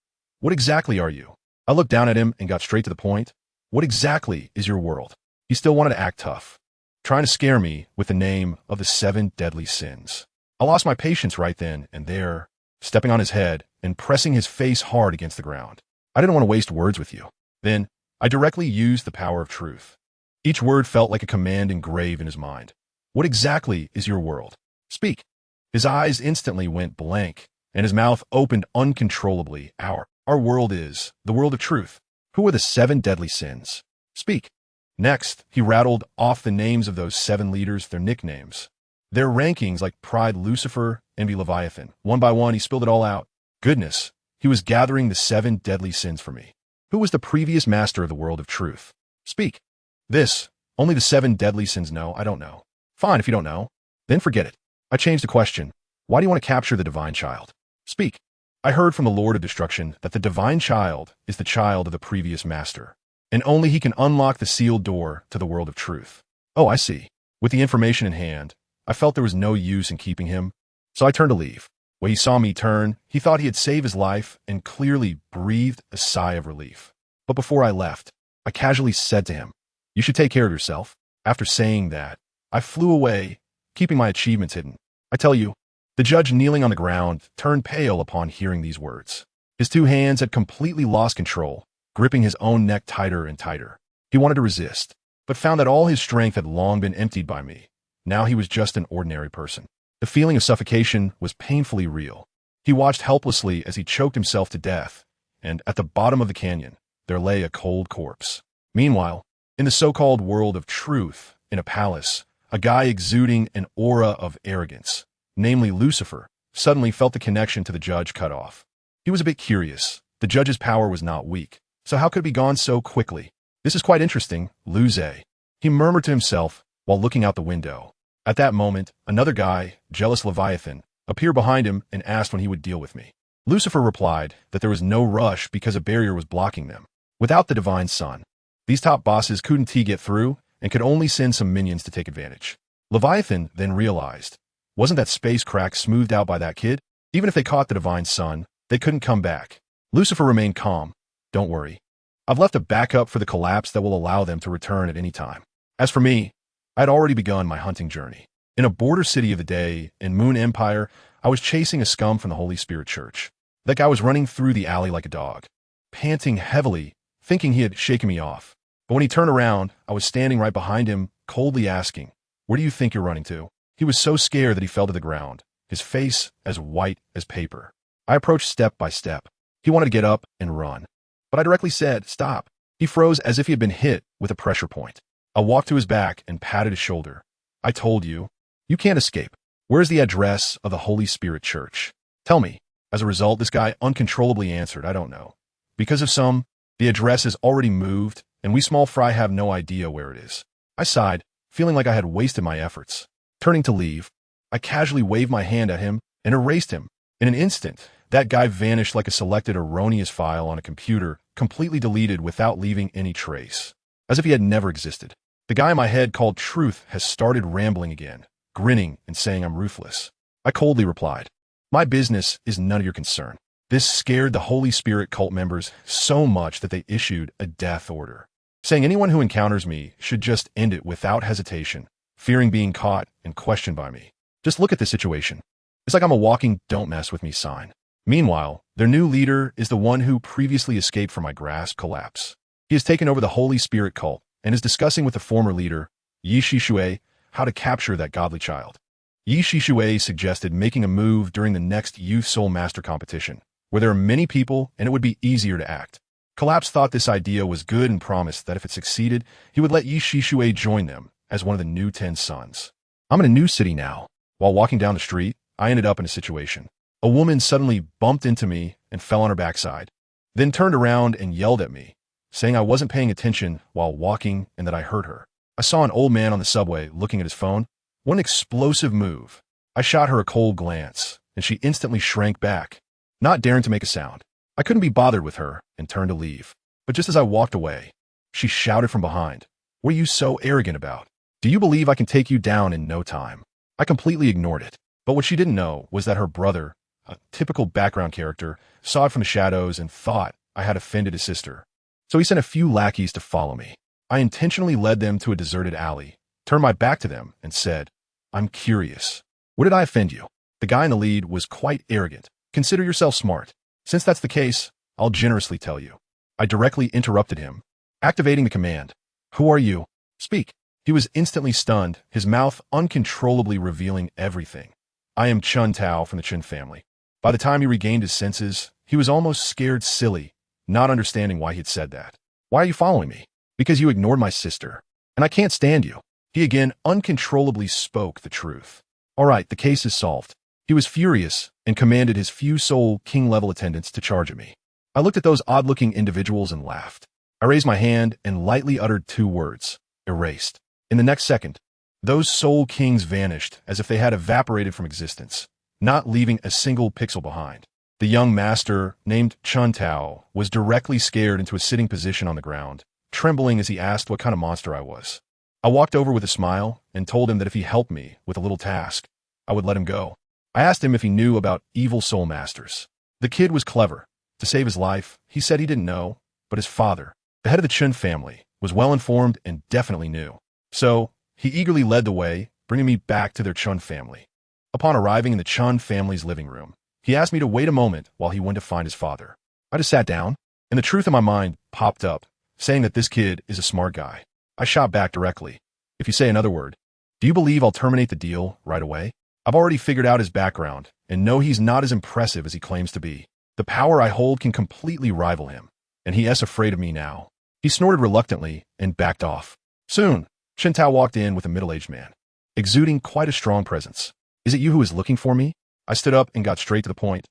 What exactly are you? I looked down at him and got straight to the point. What exactly is your world? He still wanted to act tough, trying to scare me with the name of the 7 deadly sins. I lost my patience right then and there, stepping on his head and pressing his face hard against the ground. I didn't want to waste words with you. Then, I directly used the power of truth. Each word felt like a command engraved in his mind. What exactly is your world? Speak. His eyes instantly went blank, and his mouth opened uncontrollably. Our world is the world of truth. Who are the 7 deadly sins? Speak. Next, he rattled off the names of those 7 leaders, their nicknames, their rankings like Pride, Lucifer, Envy, Leviathan. One by one, he spilled it all out. Goodness, he was gathering the 7 deadly sins for me. Who was the previous master of the world of truth? Speak. This. Only the 7 deadly sins know. I don't know. Fine, if you don't know. Then forget it. I changed the question. Why do you want to capture the divine child? Speak. I heard from the Lord of Destruction that the divine child is the child of the previous master, and only he can unlock the sealed door to the world of truth. Oh, I see. With the information in hand, I felt there was no use in keeping him, so I turned to leave. When he saw me turn, he thought he had saved his life and clearly breathed a sigh of relief. But before I left, I casually said to him, "You should take care of yourself." After saying that, I flew away, keeping my achievements hidden. I tell you, the judge kneeling on the ground turned pale upon hearing these words. His 2 hands had completely lost control, gripping his own neck tighter and tighter. He wanted to resist, but found that all his strength had long been emptied by me. Now he was just an ordinary person. The feeling of suffocation was painfully real. He watched helplessly as he choked himself to death, and at the bottom of the canyon, there lay a cold corpse. Meanwhile, in the so-called world of truth, in a palace, a guy exuding an aura of arrogance, namely Lucifer, suddenly felt the connection to the judge cut off. He was a bit curious. The judge's power was not weak, so how could it be gone so quickly? This is quite interesting, Luce. He murmured to himself while looking out the window. At that moment, another guy, jealous Leviathan, appeared behind him and asked when he would deal with me. Lucifer replied that there was no rush because a barrier was blocking them. Without the divine sun, these top bosses couldn't get through and could only send some minions to take advantage. Leviathan then realized, wasn't that space crack smoothed out by that kid? Even if they caught the divine sun, they couldn't come back. Lucifer remained calm. Don't worry. I've left a backup for the collapse that will allow them to return at any time. As for me, I had already begun my hunting journey. In a border city of the day, in Moon Empire, I was chasing a scum from the Holy Spirit Church. That guy was running through the alley like a dog, panting heavily, thinking he had shaken me off. But when he turned around, I was standing right behind him, coldly asking, "Where do you think you're running to?" He was so scared that he fell to the ground, his face as white as paper. I approached step by step. He wanted to get up and run, but I directly said, "Stop." He froze as if he had been hit with a pressure point. I walked to his back and patted his shoulder. "I told you, you can't escape. Where's the address of the Holy Spirit Church? Tell me." As a result, this guy uncontrollably answered, "I don't know. Because of the address is already moved, and we small fry have no idea where it is." I sighed, feeling like I had wasted my efforts. Turning to leave, I casually waved my hand at him and erased him. In an instant, that guy vanished like a selected erroneous file on a computer, completely deleted without leaving any trace, as if he had never existed. The guy in my head called Truth has started rambling again, grinning and saying I'm ruthless. I coldly replied, "My business is none of your concern." This scared the Holy Spirit cult members so much that they issued a death order, saying anyone who encounters me should just end it without hesitation, fearing being caught and questioned by me. Just look at this situation. It's like I'm a walking "don't mess with me" sign. Meanwhile, their new leader is the one who previously escaped from my grasp collapse. He has taken over the Holy Spirit cult and is discussing with the former leader, Yi Shishui, how to capture that godly child. Yi Shishui suggested making a move during the next Youth Soul Master competition, where there are many people and it would be easier to act. Collapse thought this idea was good and promised that if it succeeded, he would let Yi Shishui join them as one of the new 10 sons. I'm in a new city now. While walking down the street, I ended up in a situation. A woman suddenly bumped into me and fell on her backside, then turned around and yelled at me, saying I wasn't paying attention while walking and that I hurt her. I saw an old man on the subway looking at his phone. What an explosive move. I shot her a cold glance, and she instantly shrank back, not daring to make a sound. I couldn't be bothered with her and turned to leave. But just as I walked away, she shouted from behind, "What are you so arrogant about? Do you believe I can take you down in no time?" I completely ignored it. But what she didn't know was that her brother, a typical background character, saw it from the shadows and thought I had offended his sister. So he sent a few lackeys to follow me. I intentionally led them to a deserted alley, turned my back to them, and said, "I'm curious. What did I offend you?" The guy in the lead was quite arrogant. "Consider yourself smart. Since that's the case, I'll generously tell you." I directly interrupted him, activating the command, "Who are you? Speak." He was instantly stunned, his mouth uncontrollably revealing everything. "I am Chun Tao from the Chun family." By the time he regained his senses, he was almost scared silly, not understanding why he had said that. "Why are you following me?" "Because you ignored my sister, and I can't stand you." He again uncontrollably spoke the truth. "All right, the case is solved." He was furious and commanded his few soul king-level attendants to charge at me. I looked at those odd-looking individuals and laughed. I raised my hand and lightly uttered 2 words, "Erased." In the next second, those soul kings vanished as if they had evaporated from existence, not leaving a single pixel behind. The young master, named Chun Tao, was directly scared into a sitting position on the ground, trembling as he asked what kind of monster I was. I walked over with a smile and told him that if he helped me with a little task, I would let him go. I asked him if he knew about evil soul masters. The kid was clever. To save his life, he said he didn't know, but his father, the head of the Chun family, was well-informed and definitely knew. So, he eagerly led the way, bringing me back to their Chun family. Upon arriving in the Chun family's living room, he asked me to wait a moment while he went to find his father. I just sat down, and the truth in my mind popped up, saying that this kid is a smart guy. I shot back directly. "If you say another word, do you believe I'll terminate the deal right away?" I've already figured out his background, and know he's not as impressive as he claims to be. The power I hold can completely rival him, and he is afraid of me now. He snorted reluctantly and backed off. Soon, Chun Tao walked in with a middle-aged man, exuding quite a strong presence. "Is it you who is looking for me?" I stood up and got straight to the point.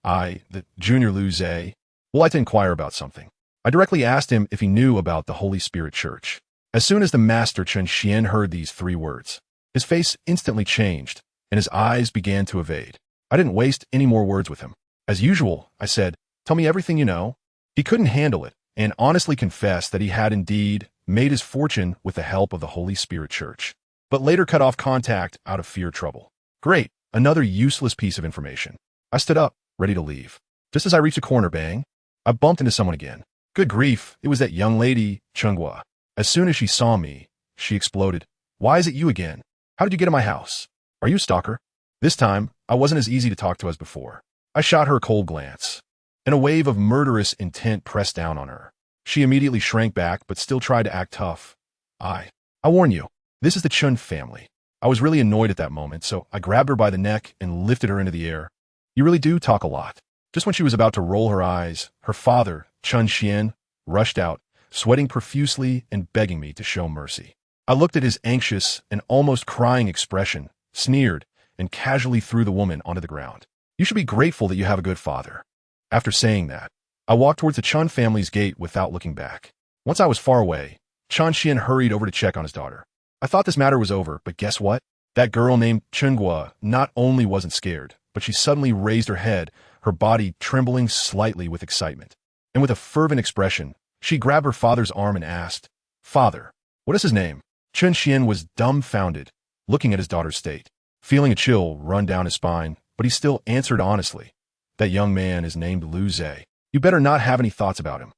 The junior Liu Zhe, would like to inquire about something." I directly asked him if he knew about the Holy Spirit Church. As soon as the master Chen Xian heard these 3 words, his face instantly changed, and his eyes began to evade. I didn't waste any more words with him. As usual, I said, "Tell me everything you know." He couldn't handle it, and honestly confessed that he had indeed made his fortune with the help of the Holy Spirit Church, but later cut off contact out of fear trouble. Great, another useless piece of information. I stood up, ready to leave. Just as I reached a corner, bang, I bumped into someone again. Good grief, it was that young lady, Chunghua. As soon as she saw me, she exploded. "Why is it you again? How did you get in my house? Are you a stalker?" This time, I wasn't as easy to talk to as before. I shot her a cold glance, and a wave of murderous intent pressed down on her. She immediately shrank back, but still tried to act tough. I warn you, this is the Chun family." I was really annoyed at that moment, so I grabbed her by the neck and lifted her into the air. "You really do talk a lot." Just when she was about to roll her eyes, her father, Chun Xian, rushed out, sweating profusely and begging me to show mercy. I looked at his anxious and almost crying expression, sneered, and casually threw the woman onto the ground. "You should be grateful that you have a good father." After saying that, I walked towards the Chun family's gate without looking back. Once I was far away, Chun Xian hurried over to check on his daughter. I thought this matter was over, but guess what? That girl named Chunghua not only wasn't scared, but she suddenly raised her head, her body trembling slightly with excitement. And with a fervent expression, she grabbed her father's arm and asked, "Father, what is his name?" Chun Xian was dumbfounded, looking at his daughter's state, feeling a chill run down his spine, but he still answered honestly, "That young man is named Liu Zhe. You better not have any thoughts about him.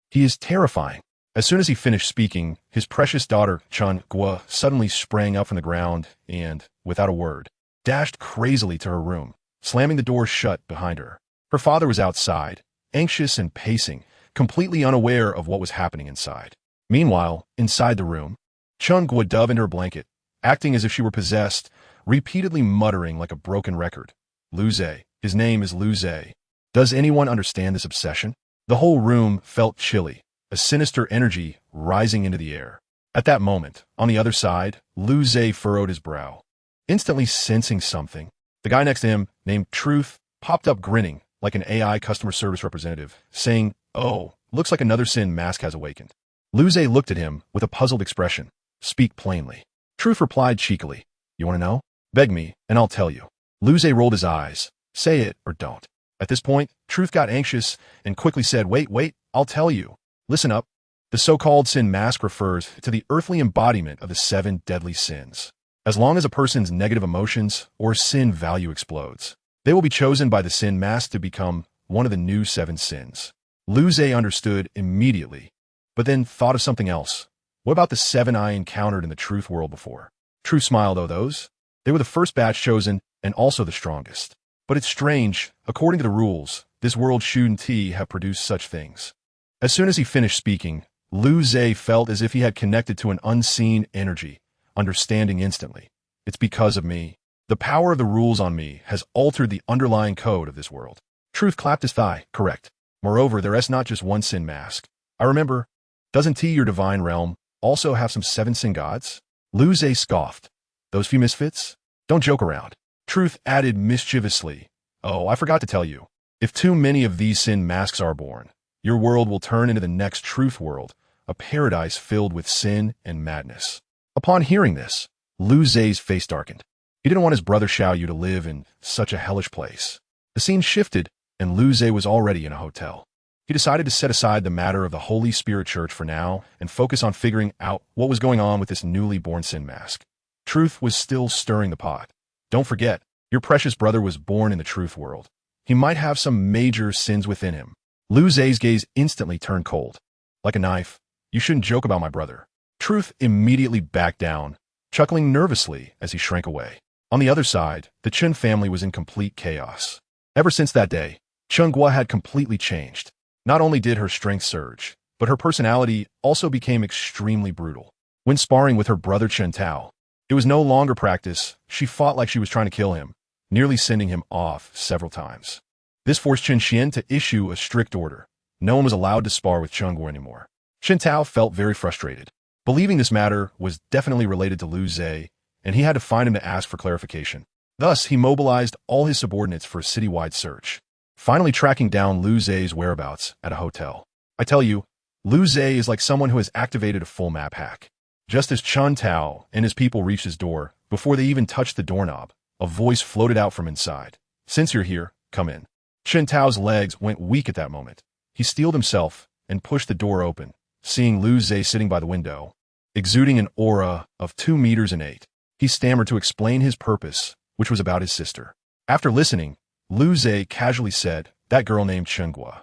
He is terrifying." As soon as he finished speaking, his precious daughter, Chun Guo, suddenly sprang up from the ground and, without a word, dashed crazily to her room, slamming the door shut behind her. Her father was outside, anxious and pacing, completely unaware of what was happening inside. Meanwhile, inside the room, Chun Guo dove into her blanket, acting as if she were possessed, repeatedly muttering like a broken record. "Liu Zhe. His name is Liu Zhe. Does anyone understand this obsession?" The whole room felt chilly, a sinister energy rising into the air. At that moment, on the other side, Liu Zhe furrowed his brow, instantly sensing something. The guy next to him, named Truth, popped up grinning like an AI customer service representative, saying, "Oh, looks like another sin mask has awakened." Lu Zhe looked at him with a puzzled expression. Speak plainly. Truth replied cheekily. You want to know? Beg me, and I'll tell you. Lu Zhe rolled his eyes. Say it or don't. At this point, Truth got anxious and quickly said, wait, I'll tell you. Listen up. The so-called sin mask refers to the earthly embodiment of the 7 deadly sins. As long as a person's negative emotions or sin value explodes, they will be chosen by the sin mask to become one of the new 7 sins. Lu Zhe understood immediately, but then thought of something else. What about the 7 I encountered in the truth world before? Truth smiled, those? They were the first batch chosen and also the strongest. But it's strange, according to the rules, this world shouldn't have produced such things. As soon as he finished speaking, Lu Zhe felt as if he had connected to an unseen energy, understanding instantly. It's because of me. The power of the rules on me has altered the underlying code of this world. Truth clapped his thigh. Correct. Moreover, there is not just one sin mask. I remember. Doesn't your divine realm also have some 7 sin gods? Lu Zhe scoffed. Those few misfits? Don't joke around. Truth added mischievously. Oh, I forgot to tell you. If too many of these sin masks are born, your world will turn into the next truth world, a paradise filled with sin and madness. Upon hearing this, Lu Zhe's face darkened. He didn't want his brother Xiao Yu to live in such a hellish place. The scene shifted, and Lu Zhe was already in a hotel. He decided to set aside the matter of the Holy Spirit Church for now and focus on figuring out what was going on with this newly born sin mask. Truth was still stirring the pot. Don't forget, your precious brother was born in the truth world. He might have some major sins within him. Lu Zhe's gaze instantly turned cold. Like a knife. You shouldn't joke about my brother. Truth immediately backed down, chuckling nervously as he shrank away. On the other side, the Chen family was in complete chaos. Ever since that day, Chen Guo had completely changed. Not only did her strength surge, but her personality also became extremely brutal. When sparring with her brother Chen Tao, it was no longer practice. She fought like she was trying to kill him, nearly sending him off several times. This forced Chen Xian to issue a strict order. No one was allowed to spar with Chen Guo anymore. Chen Tao felt very frustrated, believing this matter was definitely related to Lu Zhe, and he had to find him to ask for clarification. Thus, he mobilized all his subordinates for a citywide search, finally tracking down Lu Zhe's whereabouts at a hotel. I tell you, Lu Zhe is like someone who has activated a full map hack. Just as Chen Tao and his people reached his door, before they even touched the doorknob, a voice floated out from inside. Since you're here, come in. Chen Tao's legs went weak at that moment. He steeled himself and pushed the door open, seeing Lu Zhe sitting by the window, exuding an aura of 2 meters and 8. He stammered to explain his purpose, which was about his sister. After listening, Lu Zhe casually said, that girl named Chen Guo.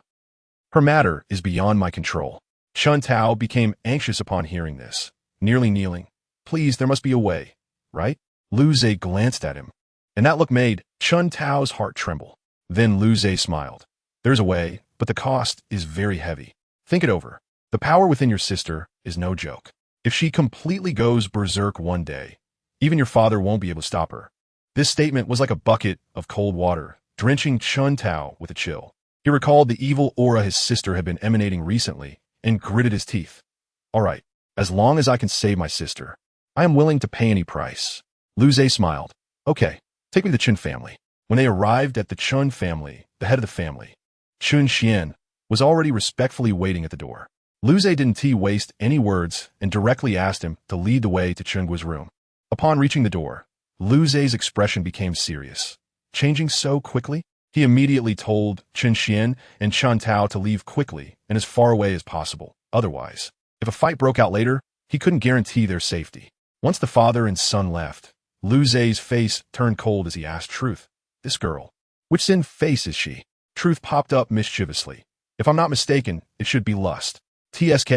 Her matter is beyond my control. Chen Tao became anxious upon hearing this, nearly kneeling. Please, there must be a way, right? Lu Zhe glanced at him, and that look made Chen Tao's heart tremble. Then Lu Zhe smiled. There's a way, but the cost is very heavy. Think it over. The power within your sister is no joke. If she completely goes berserk one day, even your father won't be able to stop her. This statement was like a bucket of cold water, drenching Chen Tao with a chill. He recalled the evil aura his sister had been emanating recently and gritted his teeth. All right, as long as I can save my sister, I am willing to pay any price. Lu Zhe smiled. Okay, take me to the Chen family. When they arrived at the Chen family, the head of the family, Chun Xian, was already respectfully waiting at the door. Lu Zhe didn't waste any words and directly asked him to lead the way to Chen Guo's room. Upon reaching the door, Lu Zhe's expression became serious. Changing so quickly, he immediately told Chen Xian and Chen Tao to leave quickly and as far away as possible. Otherwise, if a fight broke out later, he couldn't guarantee their safety. Once the father and son left, Lu Zhe's face turned cold as he asked Truth, this girl, which sin face is she? Truth popped up mischievously. If I'm not mistaken, it should be lust. TSK.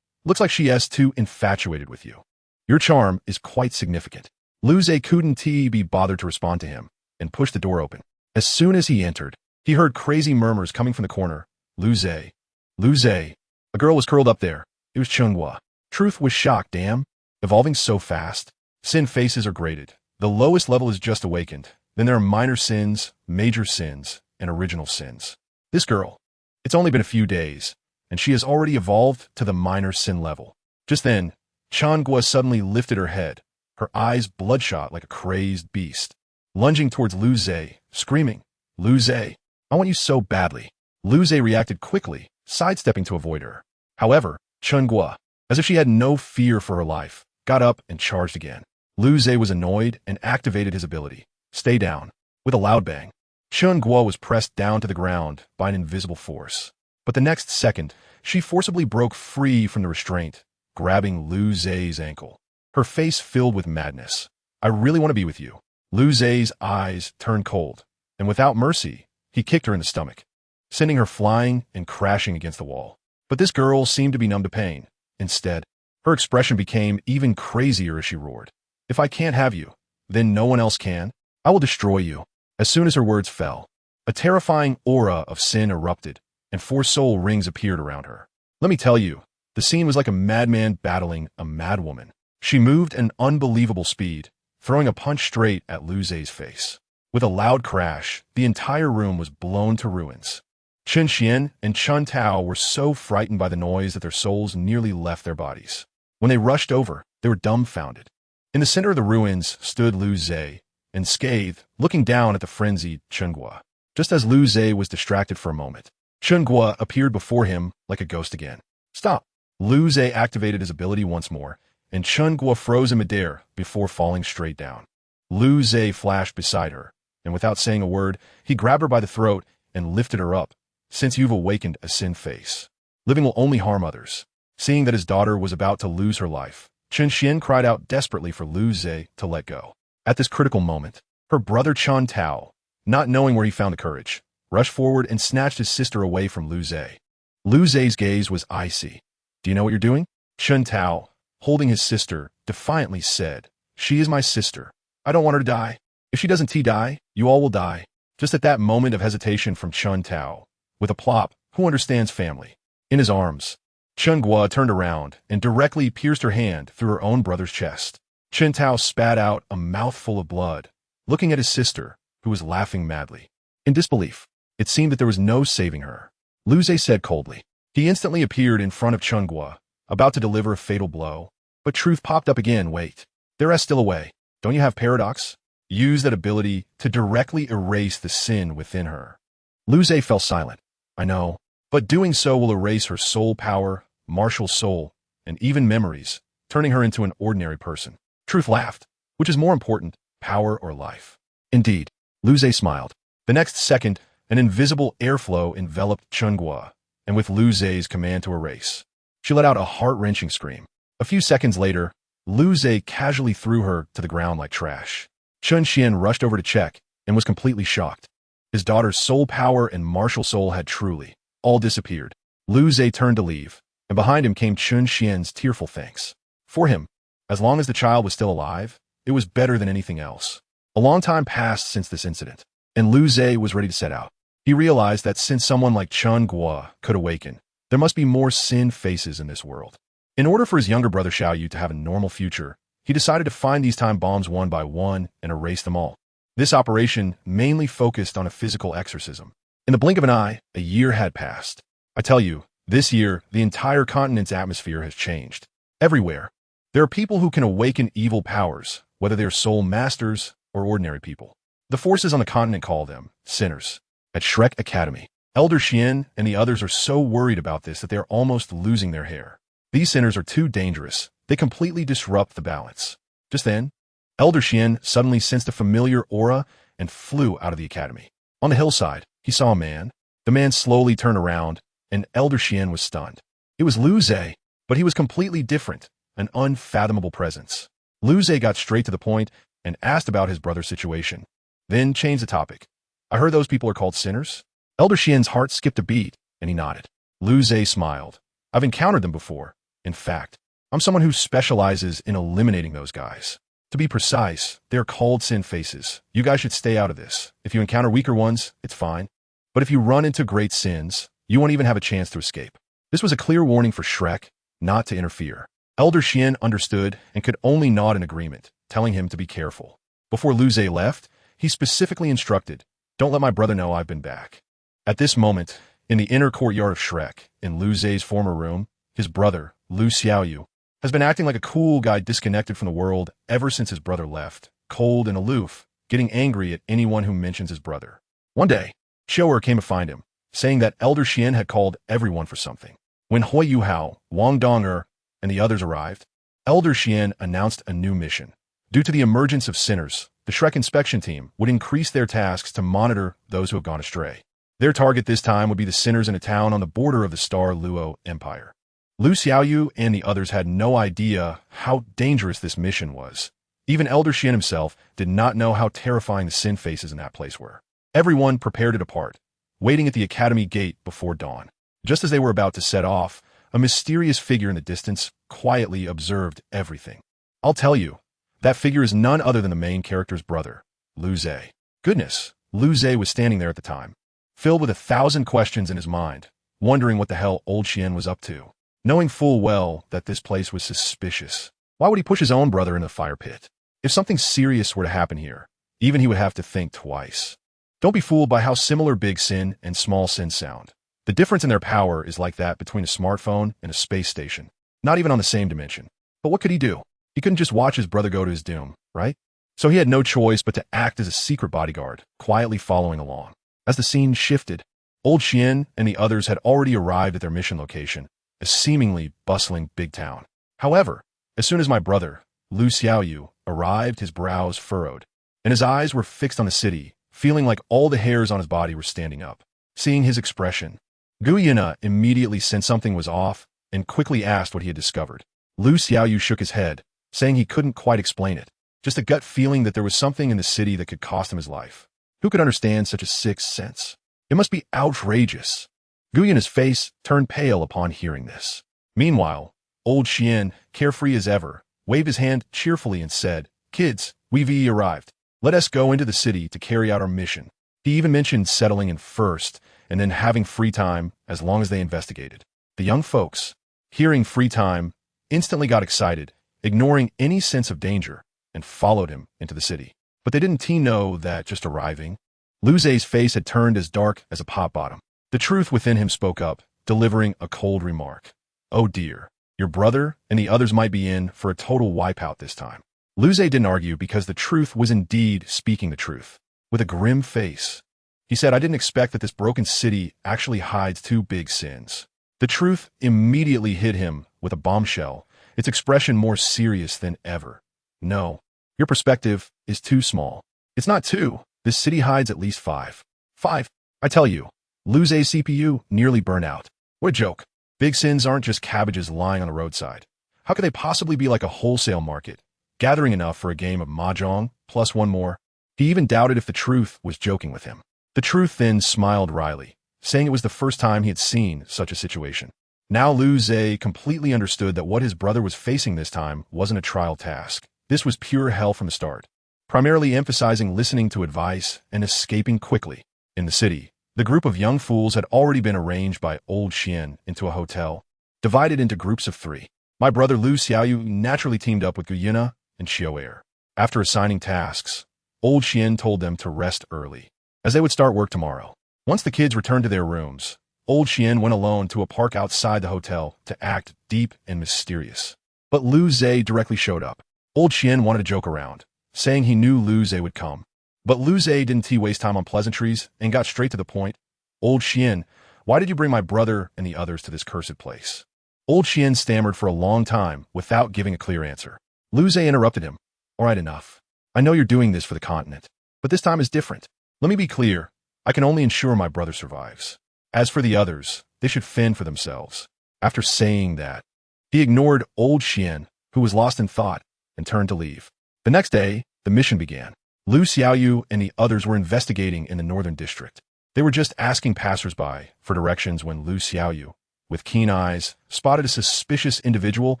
Looks like she is too infatuated with you. Your charm is quite significant. Lu Zhe couldn't be bothered to respond to him and pushed the door open. As soon as he entered, he heard crazy murmurs coming from the corner. Lu Zhe. A girl was curled up there. It was Chen Guo. Truth was shocked. Damn. Evolving so fast. Sin faces are graded. The lowest level is just awakened. Then there are minor sins, major sins, and original sins. This girl, it's only been a few days, and she has already evolved to the minor sin level. Just then, Chen Guo suddenly lifted her head, her eyes bloodshot like a crazed beast, lunging towards Lu Zhe, screaming, Lu Zhe, I want you so badly. Lu Zhe reacted quickly, sidestepping to avoid her. However, Chen Guo, as if she had no fear for her life, got up and charged again. Lu Zhe was annoyed and activated his ability. Stay down. With a loud bang, Chen Guo was pressed down to the ground by an invisible force. But the next second, she forcibly broke free from the restraint, grabbing Lu Zhe's ankle. Her face filled with madness. I really want to be with you. Lu Zhe's eyes turned cold, and without mercy, he kicked her in the stomach, sending her flying and crashing against the wall. But this girl seemed to be numb to pain. Instead, her expression became even crazier as she roared. If I can't have you, then no one else can. I will destroy you. As soon as her words fell, a terrifying aura of sin erupted, and 4 soul rings appeared around her. Let me tell you, the scene was like a madman battling a madwoman. She moved at an unbelievable speed, throwing a punch straight at Lu Zhe's face. With a loud crash, the entire room was blown to ruins. Chen Xian and Chun Tao were so frightened by the noise that their souls nearly left their bodies. When they rushed over, they were dumbfounded. In the center of the ruins stood Lu Zhe, unscathed, looking down at the frenzied Chen Guo. Just as Lu Zhe was distracted for a moment, Chen Guo appeared before him like a ghost again. Stop! Lu Zhe activated his ability once more, and Chen Guo froze in midair before falling straight down. Lu Zhe flashed beside her, and without saying a word, he grabbed her by the throat and lifted her up. Since you've awakened a sin face, living will only harm others. Seeing that his daughter was about to lose her life, Chen Xian cried out desperately for Lu Zhe to let go. At this critical moment, her brother Chun Tao, not knowing where he found the courage, rushed forward and snatched his sister away from Lu Zhe. Lu Zhe's gaze was icy. Do you know what you're doing? Chun Tao, holding his sister, defiantly said, She is my sister. I don't want her to die. If she doesn't die, you all will die. Just at that moment of hesitation from Chun Tao, with a plop, who understands family? In his arms, Chen Guo turned around and directly pierced her hand through her own brother's chest. Chen Tao spat out a mouthful of blood, looking at his sister, who was laughing madly. In disbelief, it seemed that there was no saving her. Lu Zhe said coldly. He instantly appeared in front of Chen Guo, about to deliver a fatal blow. But truth popped up again. Wait. There is still a way. Don't you have paradox? Use that ability to directly erase the sin within her. Lu Zhe fell silent. I know, but doing so will erase her soul power, martial soul, and even memories, turning her into an ordinary person. Truth laughed. Which is more important, power or life? Indeed, Lu Zhe smiled. The next second, an invisible airflow enveloped Chen Guo, and with Lu Zhe's command to erase, she let out a heart-wrenching scream. A few seconds later, Lu Zhe casually threw her to the ground like trash. Chen Xian rushed over to check and was completely shocked. His daughter's soul power and martial soul had truly all disappeared. Lu Zhe turned to leave, and behind him came Chen Xian's tearful thanks. For him, as long as the child was still alive, it was better than anything else. A long time passed since this incident, and Lu Zhe was ready to set out. He realized that since someone like Chen Guo could awaken, there must be more sin faces in this world. In order for his younger brother Xiaoyu to have a normal future, he decided to find these time bombs one by one and erase them all. This operation mainly focused on a physical exorcism. In the blink of an eye, a year had passed. I tell you, this year, the entire continent's atmosphere has changed. Everywhere, there are people who can awaken evil powers, whether they're soul masters or ordinary people. The forces on the continent call them sinners. At Shrek Academy, Elder Xian and the others are so worried about this that they are almost losing their hair. These sinners are too dangerous. They completely disrupt the balance. Just then, Elder Xian suddenly sensed a familiar aura and flew out of the academy. On the hillside, he saw a man. The man slowly turned around, and Elder Xian was stunned. It was Lu Zhe, but he was completely different, an unfathomable presence. Lu Zhe got straight to the point and asked about his brother's situation, then changed the topic. I heard those people are called sinners? Elder Xian's heart skipped a beat, and he nodded. Lu Zhe smiled. I've encountered them before. In fact, I'm someone who specializes in eliminating those guys. To be precise, they're called sin faces. You guys should stay out of this. If you encounter weaker ones, it's fine. But if you run into great sins, you won't even have a chance to escape. This was a clear warning for Shrek not to interfere. Elder Xian understood and could only nod in agreement, telling him to be careful. Before Lu Zhe left, he specifically instructed, don't let my brother know I've been back. At this moment, in the inner courtyard of Shrek, in Lu Zhe's former room, his brother, Lu Xiaoyu, has been acting like a cool guy disconnected from the world ever since his brother left, cold and aloof, getting angry at anyone who mentions his brother. One day, Shower came to find him, saying that Elder Xian had called everyone for something. When Hui Yuhao, Wang Donger, and the others arrived, Elder Xian announced a new mission. Due to the emergence of sinners, the Shrek inspection team would increase their tasks to monitor those who have gone astray. Their target this time would be the sinners in a town on the border of the Star Luo Empire. Lu Xiaoyu and the others had no idea how dangerous this mission was. Even Elder Xian himself did not know how terrifying the sin faces in that place were. Everyone prepared to depart, waiting at the academy gate before dawn. Just as they were about to set off, a mysterious figure in the distance quietly observed everything. I'll tell you, that figure is none other than the main character's brother, Lu Zhe. Goodness, Lu Zhe was standing there at the time, filled with 1,000 questions in his mind, wondering what the hell old Xian was up to. Knowing full well that this place was suspicious, why would he push his own brother in the fire pit? If something serious were to happen here, even he would have to think twice. Don't be fooled by how similar big sin and small sin sound. The difference in their power is like that between a smartphone and a space station. Not even on the same dimension. But what could he do? He couldn't just watch his brother go to his doom, right? So he had no choice but to act as a secret bodyguard, quietly following along. As the scene shifted, old Xian and the others had already arrived at their mission location, a seemingly bustling big town. However, as soon as my brother, Lu Xiaoyu, arrived, his brows furrowed, and his eyes were fixed on the city, feeling like all the hairs on his body were standing up. Seeing his expression, Gu Yina immediately sensed something was off and quickly asked what he had discovered. Lu Xiaoyu shook his head, saying he couldn't quite explain it, just a gut feeling that there was something in the city that could cost him his life. Who could understand such a sixth sense? It must be outrageous. Gu Yina's face turned pale upon hearing this. Meanwhile, old Xian, carefree as ever, waved his hand cheerfully and said, "Kids, we've arrived. Let us go into the city to carry out our mission." He even mentioned settling in first and then having free time as long as they investigated. The young folks, hearing free time, instantly got excited, ignoring any sense of danger, and followed him into the city. But they didn't know that just arriving, Lu Zhe's face had turned as dark as a pot bottom. The truth within him spoke up, delivering a cold remark. "Oh dear, your brother and the others might be in for a total wipeout this time." Lu Zhe didn't argue because the truth was indeed speaking the truth. With a grim face, he said, "I didn't expect that this broken city actually hides two big sins." The truth immediately hit him with a bombshell, its expression more serious than ever. "No, your perspective is too small. It's not two. This city hides at least five. Five, I tell you." Lu Zhe's CPU nearly burned out. What a joke. Big sins aren't just cabbages lying on the roadside. How could they possibly be like a wholesale market, gathering enough for a game of mahjong, plus one more? He even doubted if the truth was joking with him. The truth then smiled wryly, saying it was the first time he had seen such a situation. Now Lu Zhe completely understood that what his brother was facing this time wasn't a trial task. This was pure hell from the start, primarily emphasizing listening to advice and escaping quickly. In the city, the group of young fools had already been arranged by old Xian into a hotel, divided into groups of 3. My brother Lu Xiaoyu naturally teamed up with Gu Yina and Xiao. After assigning tasks, old Xian told them to rest early, as they would start work tomorrow. Once the kids returned to their rooms, old Xian went alone to a park outside the hotel to act deep and mysterious. But Lu Zhe directly showed up. Old Xian wanted to joke around, saying he knew Lu Zhe would come. But Lu Zhe didn't waste time on pleasantries and got straight to the point. "Old Xian, why did you bring my brother and the others to this cursed place?" Old Xian stammered for a long time without giving a clear answer. Lu Zhe interrupted him. "All right, enough. I know you're doing this for the continent, but this time is different. Let me be clear. I can only ensure my brother survives. As for the others, they should fend for themselves." After saying that, he ignored old Xian, who was lost in thought, and turned to leave. The next day, the mission began. Lu Xiaoyu and the others were investigating in the northern district. They were just asking passersby for directions when Lu Xiaoyu, with keen eyes, spotted a suspicious individual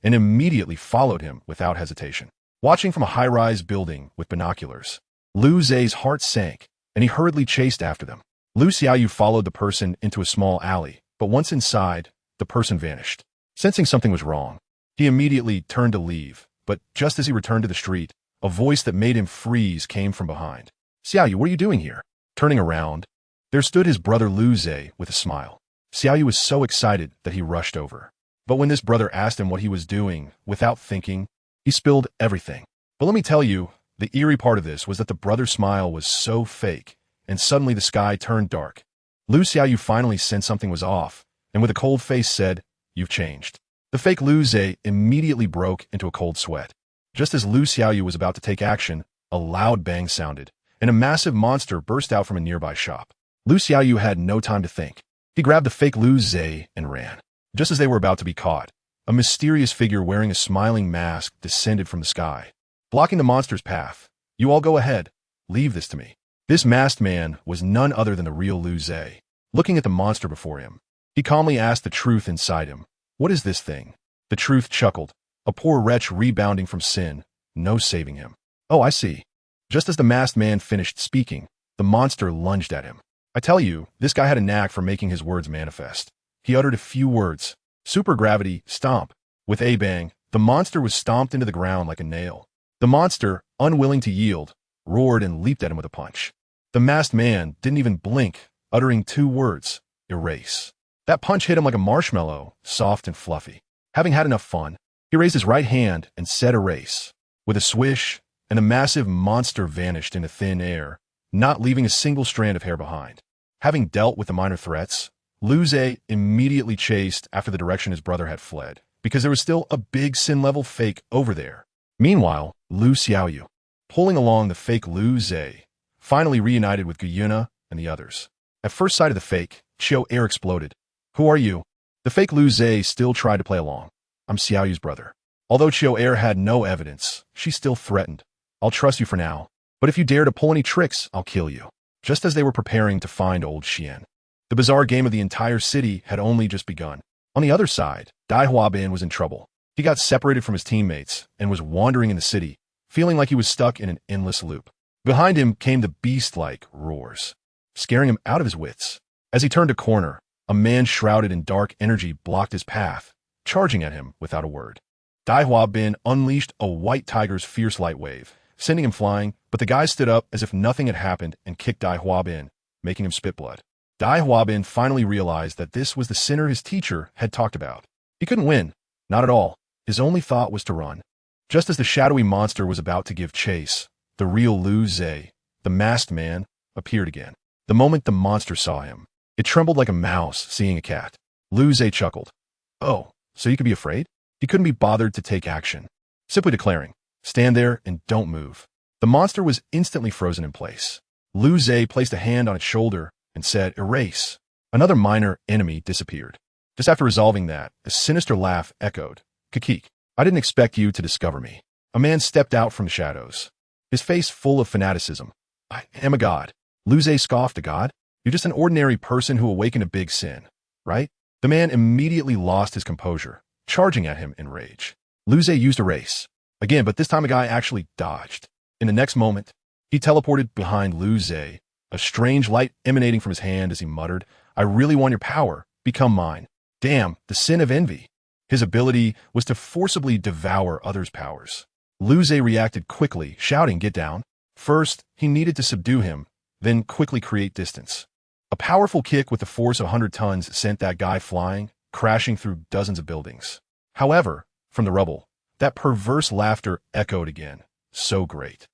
and immediately followed him without hesitation. Watching from a high-rise building with binoculars, Lu Zhe's heart sank, and he hurriedly chased after them. Lu Xiaoyu followed the person into a small alley, but once inside, the person vanished. Sensing something was wrong, he immediately turned to leave, but just as he returned to the street, a voice that made him freeze came from behind. "Xiaoyu, what are you doing here?" Turning around, there stood his brother Lu Zhe with a smile. Xiaoyu was so excited that he rushed over. But when this brother asked him what he was doing, without thinking, he spilled everything. But let me tell you, the eerie part of this was that the brother's smile was so fake, and suddenly the sky turned dark. Lu Xiaoyu finally sensed something was off, and with a cold face said, "You've changed." The fake Lu Zhe immediately broke into a cold sweat. Just as Lu Xiaoyu was about to take action, a loud bang sounded, and a massive monster burst out from a nearby shop. Lu Xiaoyu had no time to think. He grabbed the fake Lu Zhe and ran. Just as they were about to be caught, a mysterious figure wearing a smiling mask descended from the sky, blocking the monster's path. "You all go ahead. Leave this to me." This masked man was none other than the real Lu Zhe. Looking at the monster before him, he calmly asked the truth inside him. "What is this thing?" The truth chuckled. A poor wretch rebounding from sin. No saving him. "Oh, I see." Just as the masked man finished speaking, the monster lunged at him. I tell you, this guy had a knack for making his words manifest. He uttered a few words. Supergravity, stomp. With a bang, the monster was stomped into the ground like a nail. The monster, unwilling to yield, roared and leaped at him with a punch. The masked man didn't even blink, uttering 2 words, "Erase." That punch hit him like a marshmallow, soft and fluffy. Having had enough fun, he raised his right hand and said, "Erase." With a swish, and the massive monster vanished into thin air, not leaving a single strand of hair behind. Having dealt with the minor threats, Lu Zhe immediately chased after the direction his brother had fled, because there was still a big sin-level fake over there. Meanwhile, Lu Xiaoyu, pulling along the fake Lu Zhe, finally reunited with Guyuna and the others. At first sight of the fake, Xiao Air exploded. "Who are you?" The fake Lu Zhe still tried to play along. "I'm Xiaoyu's brother." Although Xiao Air had no evidence, she still threatened. "I'll trust you for now, but if you dare to pull any tricks, I'll kill you." Just as they were preparing to find old Xian, the bizarre game of the entire city had only just begun. On the other side, Dai Huabin was in trouble. He got separated from his teammates and was wandering in the city, feeling like he was stuck in an endless loop. Behind him came the beast-like roars, scaring him out of his wits. As he turned a corner, a man shrouded in dark energy blocked his path, charging at him without a word. Dai Huabin unleashed a white tiger's fierce light wave, sending him flying, but the guy stood up as if nothing had happened and kicked Dai Huabin, making him spit blood. Dai Huabin finally realized that this was the sinner his teacher had talked about. He couldn't win. Not at all. His only thought was to run. Just as the shadowy monster was about to give chase, the real Lu Zhe, the masked man, appeared again. The moment the monster saw him, it trembled like a mouse seeing a cat. Lu Zhe chuckled. "Oh, so you could be afraid?" He couldn't be bothered to take action, simply declaring, "Stand there and don't move." The monster was instantly frozen in place. Lu Zhe placed a hand on its shoulder and said, "Erase." Another minor enemy disappeared. Just after resolving that, a sinister laugh echoed. "Kakik, I didn't expect you to discover me." A man stepped out from the shadows, his face full of fanaticism. "I am a god." Lu Zhe scoffed. "A god? You're just an ordinary person who awakened a big sin, right?" The man immediately lost his composure, charging at him in rage. Lu Zhe used Erase again, but this time a guy actually dodged. In the next moment, he teleported behind Lu Zhe, a strange light emanating from his hand as he muttered, "I really want your power. Become mine." Damn, the sin of envy. His ability was to forcibly devour others' powers. Lu Zhe reacted quickly, shouting, "Get down." First, he needed to subdue him, then quickly create distance. A powerful kick with the force of 100 tons sent that guy flying, crashing through dozens of buildings. However, from the rubble, that perverse laughter echoed again. So great.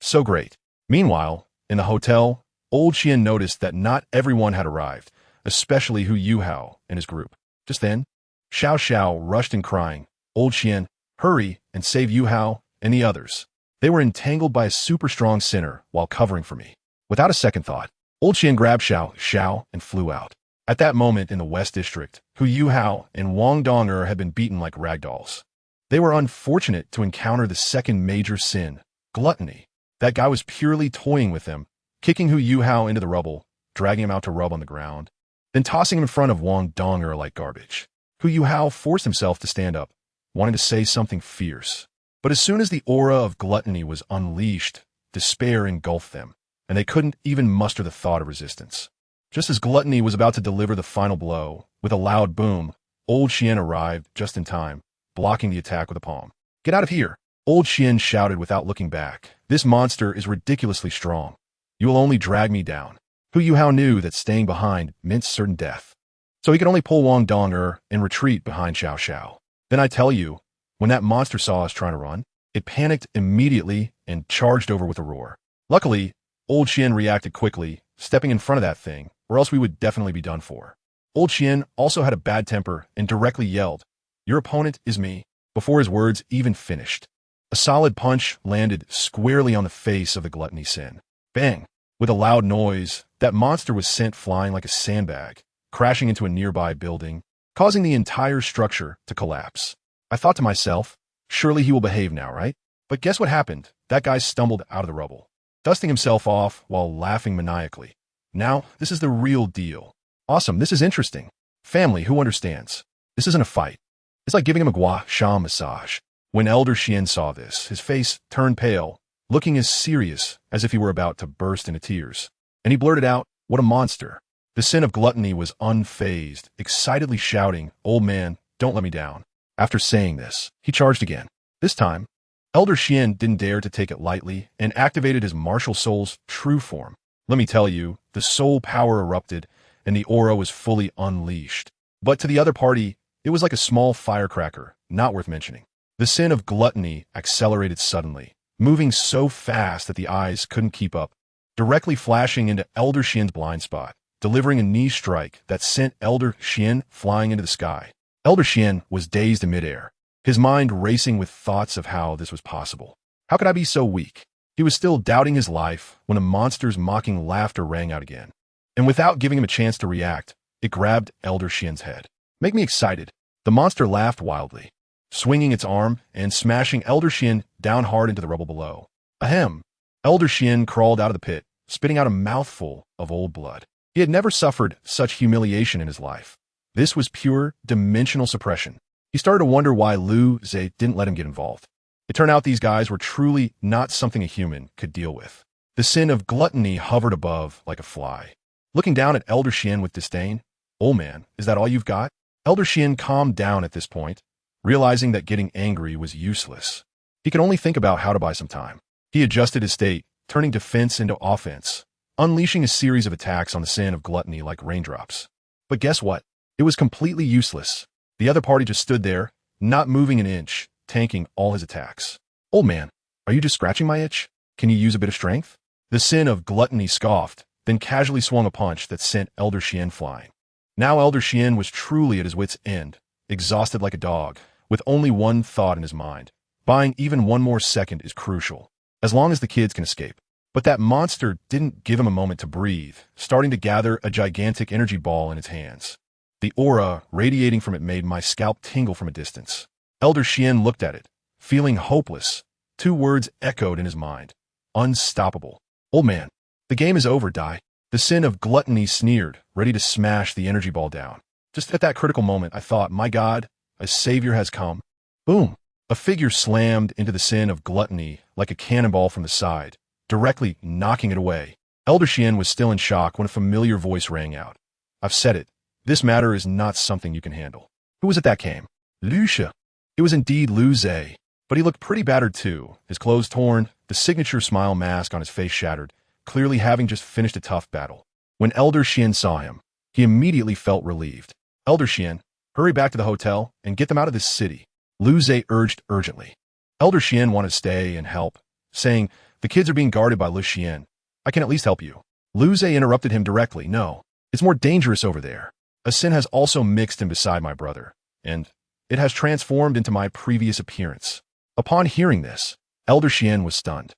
So great. Meanwhile, in the hotel, old Qian noticed that not everyone had arrived, especially Hu Yuhao and his group. Just then, Xiao Xiao rushed in crying, "Old Qian, hurry and save Yuhao and the others. They were entangled by a super strong sinner while covering for me." Without a second thought, old Qian grabbed Xiao Xiao and flew out. At that moment in the West District, Hu Yuhao and Wang Donger had been beaten like ragdolls. They were unfortunate to encounter the second major sin, gluttony. That guy was purely toying with them, kicking Hu Yuhao into the rubble, dragging him out to rub on the ground, then tossing him in front of Wang Donger like garbage. Hu Yuhao forced himself to stand up, wanting to say something fierce. But as soon as the aura of gluttony was unleashed, despair engulfed them, and they couldn't even muster the thought of resistance. Just as gluttony was about to deliver the final blow, with a loud boom, old Qian arrived just in time, blocking the attack with a palm. "Get out of here!" Old Qian shouted without looking back. "This monster is ridiculously strong. You will only drag me down." Hu Yuhao knew that staying behind meant certain death, so he could only pull Wang Donger and retreat behind Xiao Xiao. Then I tell you, when that monster saw us trying to run, it panicked immediately and charged over with a roar. Luckily, old Qian reacted quickly, stepping in front of that thing, or else we would definitely be done for. Old Xian also had a bad temper and directly yelled, "Your opponent is me," before his words even finished. A solid punch landed squarely on the face of the gluttony sin. Bang! With a loud noise, that monster was sent flying like a sandbag, crashing into a nearby building, causing the entire structure to collapse. I thought to myself, surely he will behave now, right? But guess what happened? That guy stumbled out of the rubble, dusting himself off while laughing maniacally. Now, this is the real deal. Awesome, this is interesting. Family, who understands? This isn't a fight. It's like giving him a gua sha massage. When Elder Xian saw this, his face turned pale, looking as serious as if he were about to burst into tears. And he blurted out, "What a monster." The sin of gluttony was unfazed, excitedly shouting, "Old man, don't let me down." After saying this, he charged again. This time, Elder Xian didn't dare to take it lightly and activated his martial soul's true form. Let me tell you, the soul power erupted and the aura was fully unleashed. But to the other party, it was like a small firecracker, not worth mentioning. The sin of gluttony accelerated suddenly, moving so fast that the eyes couldn't keep up, directly flashing into Elder Xian's blind spot, delivering a knee strike that sent Elder Xian flying into the sky. Elder Xian was dazed in midair, his mind racing with thoughts of how this was possible. How could I be so weak? He was still doubting his life when a monster's mocking laughter rang out again. And without giving him a chance to react, it grabbed Elder Xian's head. "Make me excited." The monster laughed wildly, swinging its arm and smashing Elder Xian down hard into the rubble below. Ahem! Elder Xian crawled out of the pit, spitting out a mouthful of old blood. He had never suffered such humiliation in his life. This was pure dimensional suppression. He started to wonder why Lu Zhe didn't let him get involved. It turned out these guys were truly not something a human could deal with. The sin of gluttony hovered above like a fly. Looking down at Elder Xian with disdain, "Old man, is that all you've got?" Elder Xian calmed down at this point, realizing that getting angry was useless. He could only think about how to buy some time. He adjusted his state, turning defense into offense, unleashing a series of attacks on the sin of gluttony like raindrops. But guess what? It was completely useless. The other party just stood there, not moving an inch, tanking all his attacks. "Old man, are you just scratching my itch? Can you use a bit of strength?" The sin of gluttony scoffed, then casually swung a punch that sent Elder Xian flying. Now Elder Xian was truly at his wit's end, exhausted like a dog, with only one thought in his mind. Buying even one more second is crucial, as long as the kids can escape. But that monster didn't give him a moment to breathe, starting to gather a gigantic energy ball in its hands. The aura radiating from it made my scalp tingle from a distance. Elder Xian looked at it, feeling hopeless. Two words echoed in his mind. Unstoppable. "Old man, the game is over, die." The sin of gluttony sneered, ready to smash the energy ball down. Just at that critical moment, I thought, my God, a savior has come. Boom! A figure slammed into the sin of gluttony like a cannonball from the side, directly knocking it away. Elder Xian was still in shock when a familiar voice rang out. "I've said it. This matter is not something you can handle." Who was it that came? Lucia. It was indeed Lu Zhe, but he looked pretty battered too, his clothes torn, the signature smile mask on his face shattered, clearly having just finished a tough battle. When Elder Xian saw him, he immediately felt relieved. "Elder Xian, hurry back to the hotel and get them out of this city," Lu Zhe urged urgently. Elder Xian wanted to stay and help, saying, "The kids are being guarded by Lu Xian. I can at least help you." Lu Zhe interrupted him directly. "No, it's more dangerous over there. A sin has also mixed in beside my brother, and it has transformed into my previous appearance." Upon hearing this, Elder Xian was stunned,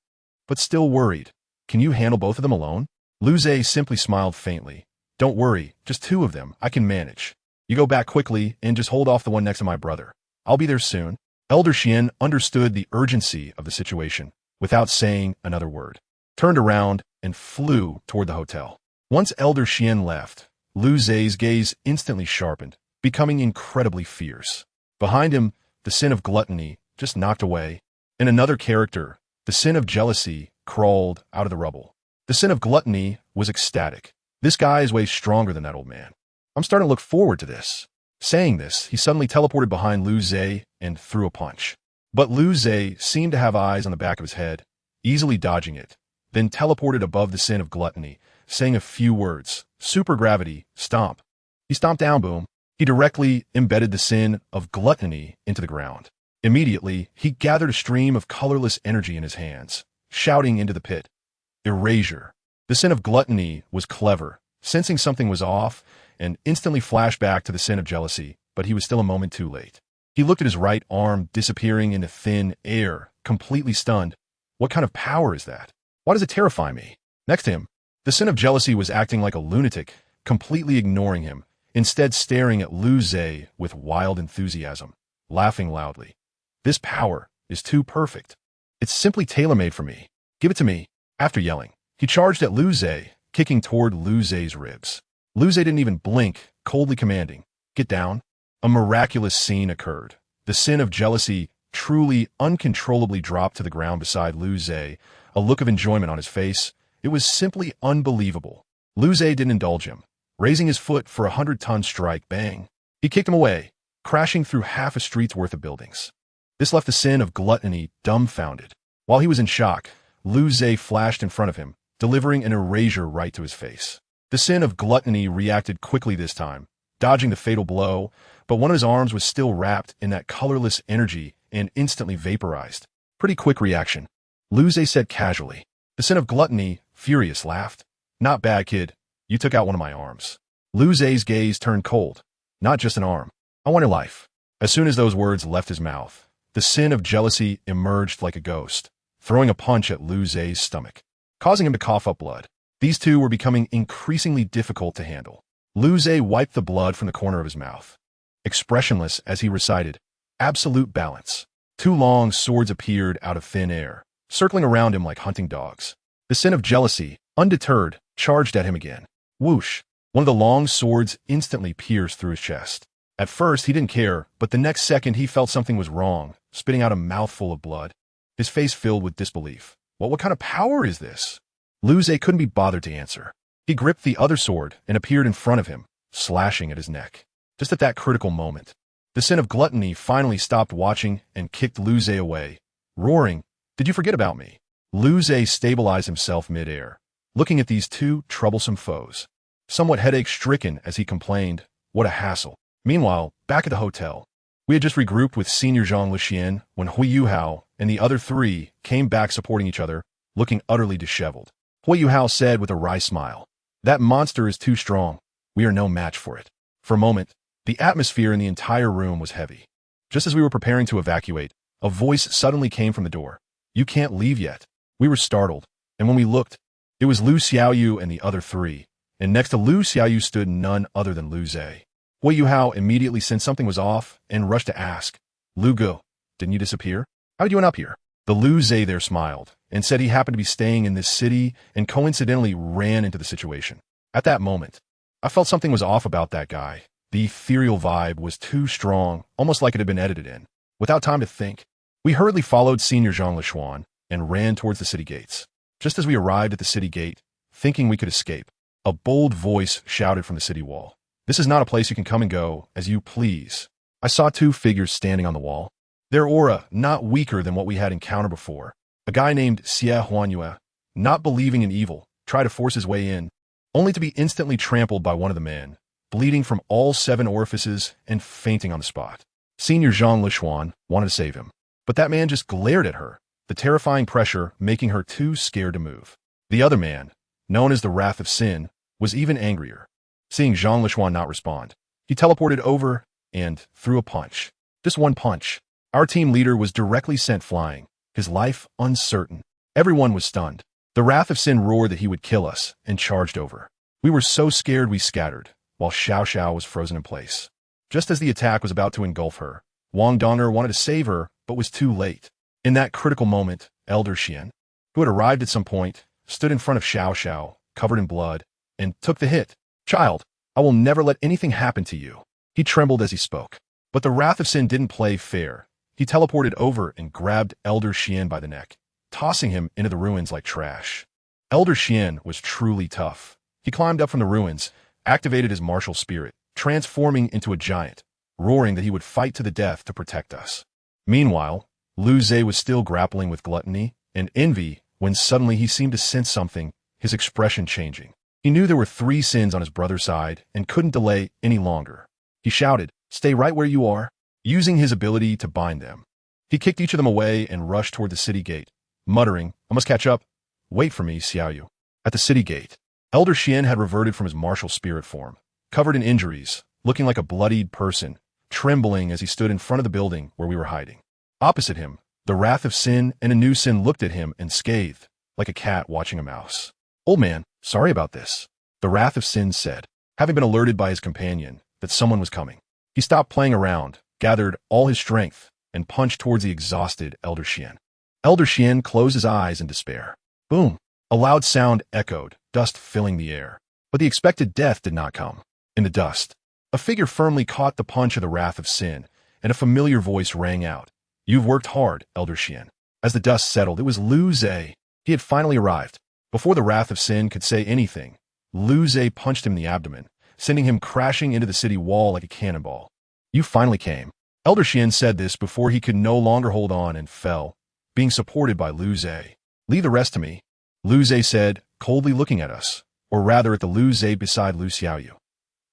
but still worried. "Can you handle both of them alone?" Lu Zhe simply smiled faintly. "Don't worry, just two of them, I can manage. You go back quickly and just hold off the one next to my brother. I'll be there soon." Elder Xian understood the urgency of the situation without saying another word, turned around and flew toward the hotel. Once Elder Xian left, Lu Zhe's gaze instantly sharpened, becoming incredibly fierce. Behind him, the sin of gluttony just knocked away, and another character, the sin of jealousy, crawled out of the rubble. The sin of gluttony was ecstatic. "This guy is way stronger than that old man. I'm starting to look forward to this." Saying this, he suddenly teleported behind Lu Zhe and threw a punch. But Lu Zhe seemed to have eyes on the back of his head, easily dodging it, then teleported above the sin of gluttony, saying a few words. "Supergravity, stomp." He stomped down, boom. He directly embedded the sin of gluttony into the ground. Immediately, he gathered a stream of colorless energy in his hands, shouting into the pit. Erasure. The sin of gluttony was clever, sensing something was off, and instantly flashed back to the sin of jealousy, but he was still a moment too late. He looked at his right arm disappearing into thin air, completely stunned. What kind of power is that? Why does it terrify me? Next to him, the sin of jealousy was acting like a lunatic, completely ignoring him, instead staring at Lu Zhe with wild enthusiasm, laughing loudly. This power is too perfect. It's simply tailor-made for me. Give it to me. After yelling, he charged at Lu Zhe, kicking toward Lu Zhe's ribs. Lu Zhe didn't even blink, coldly commanding, "Get down." A miraculous scene occurred. The sin of jealousy truly uncontrollably dropped to the ground beside Lu Zhe, a look of enjoyment on his face. It was simply unbelievable. Lu Zhe didn't indulge him. Raising his foot for 100-ton strike, bang. He kicked him away, crashing through half a street's worth of buildings. This left the sin of gluttony dumbfounded. While he was in shock, Lu Zhe flashed in front of him, delivering an erasure right to his face. The sin of gluttony reacted quickly this time, dodging the fatal blow, but one of his arms was still wrapped in that colorless energy and instantly vaporized. Pretty quick reaction. Lu Zhe said casually. The sin of gluttony, furious, laughed. "Not bad, kid. You took out one of my arms." Lu Zhe's gaze turned cold. "Not just an arm. I want your life." As soon as those words left his mouth, the sin of jealousy emerged like a ghost, throwing a punch at Lu Zhe's stomach, causing him to cough up blood. These two were becoming increasingly difficult to handle. Lu Zhe wiped the blood from the corner of his mouth, expressionless as he recited, "Absolute balance." Two long swords appeared out of thin air, circling around him like hunting dogs. The sin of jealousy, undeterred, charged at him again. Whoosh! One of the long swords instantly pierced through his chest. At first, he didn't care, but the next second he felt something was wrong, spitting out a mouthful of blood. His face filled with disbelief. What kind of power is this? Lu Zhe couldn't be bothered to answer. He gripped the other sword and appeared in front of him, slashing at his neck. Just at that critical moment, the sin of gluttony finally stopped watching and kicked Lu Zhe away, roaring, "Did you forget about me?" Lu Zhe stabilized himself mid-air, looking at these two troublesome foes, somewhat headache-stricken as he complained, "What a hassle." Meanwhile, back at the hotel, we had just regrouped with Senior Zhang Lixian when Hui Yuhao and the other three came back supporting each other, looking utterly disheveled. Hui Yuhao said with a wry smile, "That monster is too strong. We are no match for it." For a moment, the atmosphere in the entire room was heavy. Just as we were preparing to evacuate, a voice suddenly came from the door. "You can't leave yet." We were startled, and when we looked, it was Lu Xiaoyu and the other three, and next to Lu Xiaoyu stood none other than Lu Zhe. Hui Yuhao immediately sensed something was off and rushed to ask, "Lu Go, didn't you disappear? How did you end up here?" The Lu Zhe there smiled and said he happened to be staying in this city and coincidentally ran into the situation. At that moment, I felt something was off about that guy. The ethereal vibe was too strong, almost like it had been edited in. Without time to think, we hurriedly followed Senior Zhang Lishuan and ran towards the city gates. Just as we arrived at the city gate, thinking we could escape, a bold voice shouted from the city wall, "This is not a place you can come and go as you please." I saw two figures standing on the wall, their aura not weaker than what we had encountered before. A guy named Xie Huanyue, not believing in evil, tried to force his way in, only to be instantly trampled by one of the men, bleeding from all 7 orifices and fainting on the spot. Senior Zhang Lishuan wanted to save him, but that man just glared at her, the terrifying pressure making her too scared to move. The other man, known as the Wrath of Sin, was even angrier. Seeing Zhang Lishuan not respond, he teleported over and threw a punch. Just one punch. Our team leader was directly sent flying, his life uncertain. Everyone was stunned. The Wrath of Sin roared that he would kill us and charged over. We were so scared we scattered, while Xiao Xiao was frozen in place. Just as the attack was about to engulf her, Wang Donger wanted to save her, but was too late. In that critical moment, Elder Xian, who had arrived at some point, stood in front of Xiao Xiao, covered in blood, and took the hit. "Child, I will never let anything happen to you." He trembled as he spoke. But the Wrath of Sin didn't play fair. He teleported over and grabbed Elder Xian by the neck, tossing him into the ruins like trash. Elder Xian was truly tough. He climbed up from the ruins, activated his martial spirit, transforming into a giant, roaring that he would fight to the death to protect us. Meanwhile, Lu Zhe was still grappling with gluttony and envy when suddenly he seemed to sense something, his expression changing. He knew there were 3 sins on his brother's side and couldn't delay any longer. He shouted, "Stay right where you are," using his ability to bind them. He kicked each of them away and rushed toward the city gate, muttering, "I must catch up. Wait for me, Xiaoyu." At the city gate, Elder Xian had reverted from his martial spirit form, covered in injuries, looking like a bloodied person, trembling as he stood in front of the building where we were hiding. Opposite him, the Wrath of Sin and a new Sin looked at him and scathed, like a cat watching a mouse. "Old man, sorry about this," the Wrath of Sin said, having been alerted by his companion that someone was coming. He stopped playing around, gathered all his strength, and punched towards the exhausted Elder Xian. Elder Xian closed his eyes in despair. Boom! A loud sound echoed, dust filling the air. But the expected death did not come. In the dust, a figure firmly caught the punch of the Wrath of Sin, and a familiar voice rang out. "You've worked hard, Elder Xian." As the dust settled, it was Liu Ze. He had finally arrived. Before the Wrath of Sin could say anything, Liu Ze punched him in the abdomen, sending him crashing into the city wall like a cannonball. "You finally came." Elder Xian said this before he could no longer hold on and fell, being supported by Liu Ze. "Leave the rest to me," Liu Ze said, coldly looking at us, or rather at the Liu Ze beside Lu Xiaoyu.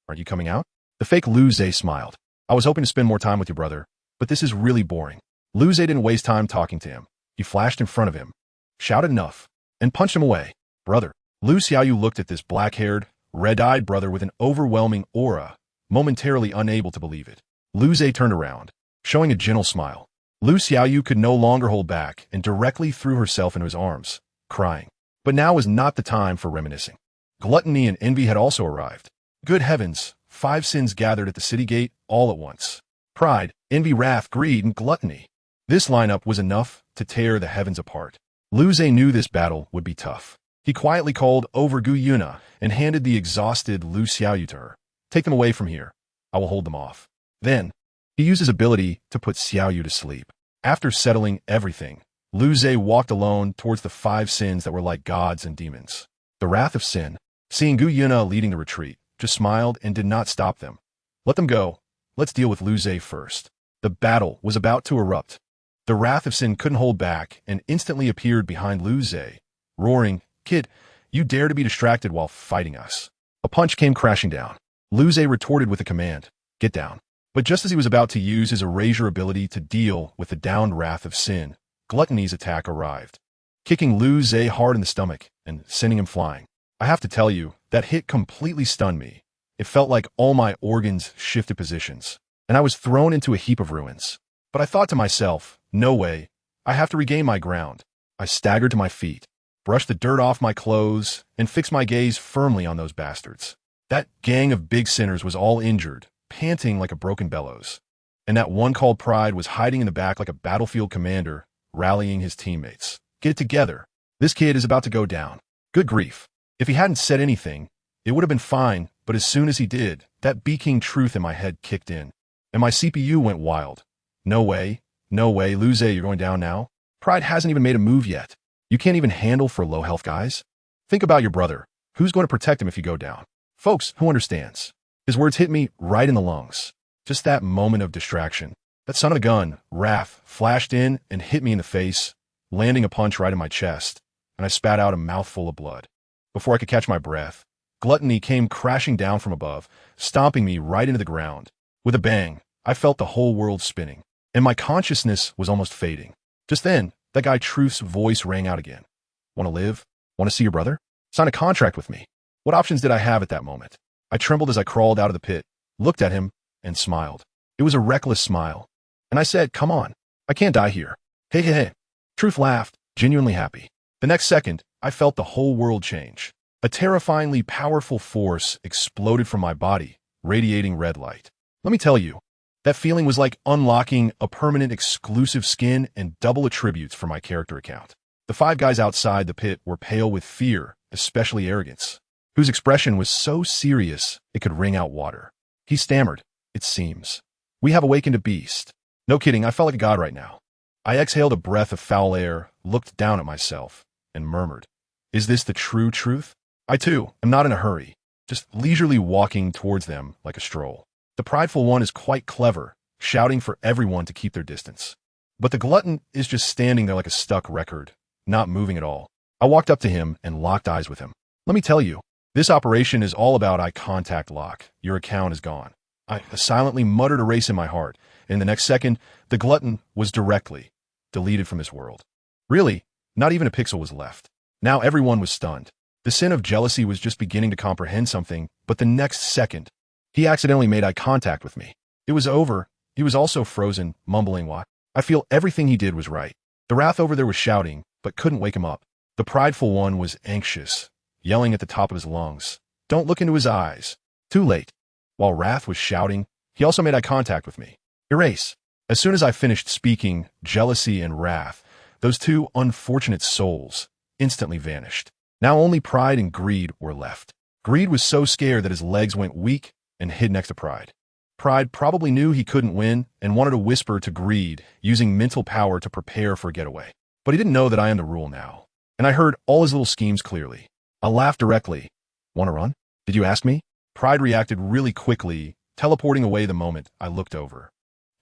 "Aren't you coming out?" The fake Liu Ze smiled. "I was hoping to spend more time with your brother, but this is really boring." Liu Ze didn't waste time talking to him. He flashed in front of him, shouted enough, and punched him away. "Brother." Lu Xiaoyu looked at this black-haired, red-eyed brother with an overwhelming aura, momentarily unable to believe it. Liu Ze turned around, showing a gentle smile. Lu Xiaoyu could no longer hold back and directly threw herself into his arms, crying. But now was not the time for reminiscing. Gluttony and envy had also arrived. Good heavens, 5 sins gathered at the city gate all at once. Pride, envy, wrath, greed, and gluttony. This lineup was enough to tear the heavens apart. Liu Ze knew this battle would be tough. He quietly called over Gu Yuna and handed the exhausted Lu Xiaoyu to her. "Take them away from here. I will hold them off." Then, he used his ability to put Xiaoyu to sleep. After settling everything, Liu Ze walked alone towards the 5 sins that were like gods and demons. The Wrath of Sin, seeing Gu Yuna leading the retreat, just smiled and did not stop them. "Let them go. Let's deal with Liu Ze first." The battle was about to erupt. The Wrath of Sin couldn't hold back and instantly appeared behind Liu Ze, roaring, "Kid, you dare to be distracted while fighting us." A punch came crashing down. Liu Ze retorted with a command, "Get down." But just as he was about to use his erasure ability to deal with the downed Wrath of Sin, Gluttony's attack arrived, kicking Liu Ze hard in the stomach and sending him flying. I have to tell you, that hit completely stunned me. It felt like all my organs shifted positions, and I was thrown into a heap of ruins. But I thought to myself, no way, I have to regain my ground. I staggered to my feet, brushed the dirt off my clothes, and fixed my gaze firmly on those bastards. That gang of big sinners was all injured, panting like a broken bellows. And that one called Pride was hiding in the back like a battlefield commander, rallying his teammates. "Get it together. This kid is about to go down." Good grief. If he hadn't said anything, it would have been fine, but as soon as he did, that Peking truth in my head kicked in, and my CPU went wild. No way, Liu Ze, you're going down now? Pride hasn't even made a move yet. You can't even handle for low health guys? Think about your brother. Who's going to protect him if you go down? Folks, who understands? His words hit me right in the lungs. Just that moment of distraction. That son of a gun, Wrath, flashed in and hit me in the face, landing a punch right in my chest, and I spat out a mouthful of blood. Before I could catch my breath, Gluttony came crashing down from above, stomping me right into the ground. With a bang, I felt the whole world spinning, and my consciousness was almost fading. Just then, that guy Truth's voice rang out again. "Want to live? Want to see your brother? Sign a contract with me." What options did I have at that moment? I trembled as I crawled out of the pit, looked at him, and smiled. It was a reckless smile. And I said, "Come on, I can't die here." Hey. Truth laughed, genuinely happy. The next second, I felt the whole world change. A terrifyingly powerful force exploded from my body, radiating red light. Let me tell you, that feeling was like unlocking a permanent exclusive skin and double attributes for my character account. The 5 guys outside the pit were pale with fear, especially Arrogance, whose expression was so serious it could wring out water. He stammered, "It seems we have awakened a beast." No kidding, I felt like a god right now. I exhaled a breath of foul air, looked down at myself, and murmured, "Is this the true truth?" I too am not in a hurry, just leisurely walking towards them like a stroll. The prideful one is quite clever, shouting for everyone to keep their distance. But the glutton is just standing there like a stuck record, not moving at all. I walked up to him and locked eyes with him. Let me tell you, this operation is all about eye contact lock. Your account is gone. I silently muttered erase in my heart, and in the next second, the glutton was directly deleted from this world. Really, not even a pixel was left. Now everyone was stunned. The sin of jealousy was just beginning to comprehend something, but the next second, He accidentally made eye contact with me. It was over. He was also frozen, mumbling why. I feel everything he did was right. The wrath over there was shouting, but couldn't wake him up. The prideful one was anxious, yelling at the top of his lungs. Don't look into his eyes. Too late. While Wrath was shouting, he also made eye contact with me. Erase. As soon as I finished speaking, jealousy and wrath, those two unfortunate souls, instantly vanished. Now only pride and greed were left. Greed was so scared that his legs went weak and hid next to pride. Pride probably knew he couldn't win and wanted to whisper to greed, using mental power to prepare for a getaway. But he didn't know that I am the rule now. And I heard all his little schemes clearly. I laughed directly. Want to run? Did you ask me? Pride reacted really quickly, teleporting away the moment I looked over.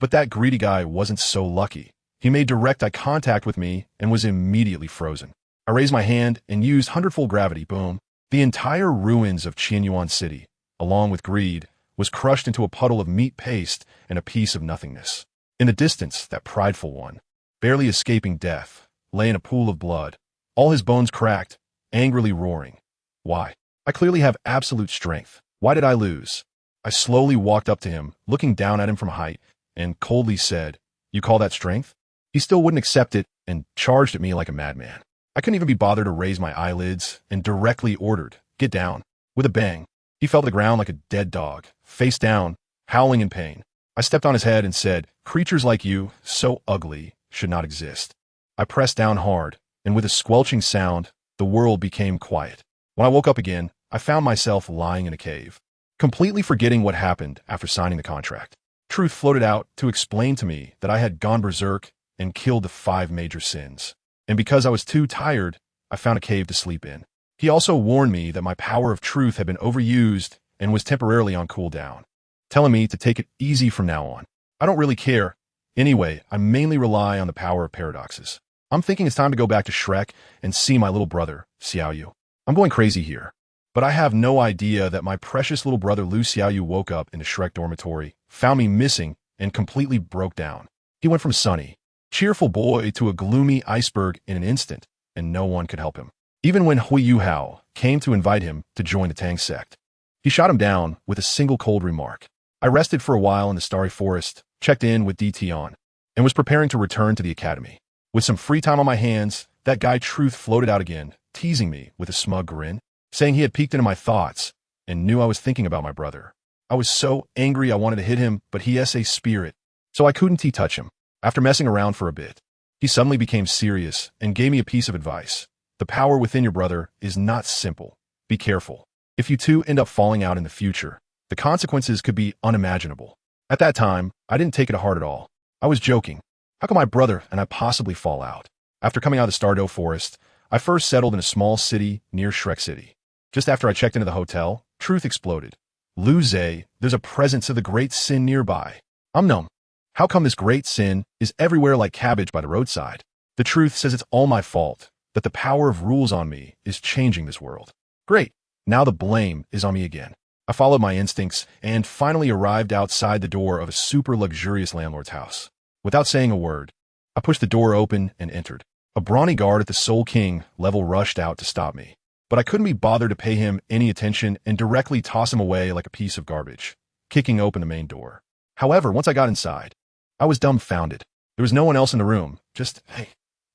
But that greedy guy wasn't so lucky. He made direct eye contact with me and was immediately frozen. I raised my hand and used hundredfold gravity, boom. The entire ruins of Qianyuan City, along with greed, was crushed into a puddle of meat paste and a piece of nothingness. In the distance, that prideful one, barely escaping death, lay in a pool of blood, all his bones cracked, angrily roaring. Why? I clearly have absolute strength. Why did I lose? I slowly walked up to him, looking down at him from height, and coldly said, You call that strength? He still wouldn't accept it and charged at me like a madman. I couldn't even be bothered to raise my eyelids and directly ordered, Get down. With a bang, he fell to the ground like a dead dog, face down, howling in pain. I stepped on his head and said, Creatures like you, so ugly, should not exist. I pressed down hard, and with a squelching sound, the world became quiet. When I woke up again, I found myself lying in a cave, completely forgetting what happened after signing the contract. Truth floated out to explain to me that I had gone berserk and killed the 5 major sins. And because I was too tired, I found a cave to sleep in. He also warned me that my power of truth had been overused and was temporarily on cooldown, telling me to take it easy from now on. I don't really care. Anyway, I mainly rely on the power of paradoxes. I'm thinking it's time to go back to Shrek and see my little brother, Xiaoyu. I'm going crazy here, but I have no idea that my precious little brother Lu Xiaoyu woke up in the Shrek dormitory, found me missing, and completely broke down. He went from sunny, cheerful boy to a gloomy iceberg in an instant, and no one could help him. Even when Hui Yuhao came to invite him to join the Tang sect, he shot him down with a single cold remark. I rested for a while in the starry forest, checked in with DT on, and was preparing to return to the academy. With some free time on my hands, that guy Truth floated out again, teasing me with a smug grin, saying he had peeked into my thoughts and knew I was thinking about my brother. I was so angry I wanted to hit him, but he has a spirit, so I couldn't touch him. After messing around for a bit, he suddenly became serious and gave me a piece of advice. The power within your brother is not simple. Be careful. If you two end up falling out in the future, the consequences could be unimaginable. At that time, I didn't take it to heart at all. I was joking. How could my brother and I possibly fall out? After coming out of the Stardow Forest, I first settled in a small city near Shrek City. Just after I checked into the hotel, Truth exploded. Lu Zhe, there's a presence of the great sin nearby. I'm numb. How come this great sin is everywhere like cabbage by the roadside? The Truth says it's all my fault, that the power of rules on me is changing this world. Great. Now the blame is on me again. I followed my instincts and finally arrived outside the door of a super luxurious landlord's house. Without saying a word, I pushed the door open and entered. A brawny guard at the Soul King level rushed out to stop me, but I couldn't be bothered to pay him any attention and directly toss him away like a piece of garbage, kicking open the main door. However, once I got inside, I was dumbfounded. There was no one else in the room, just a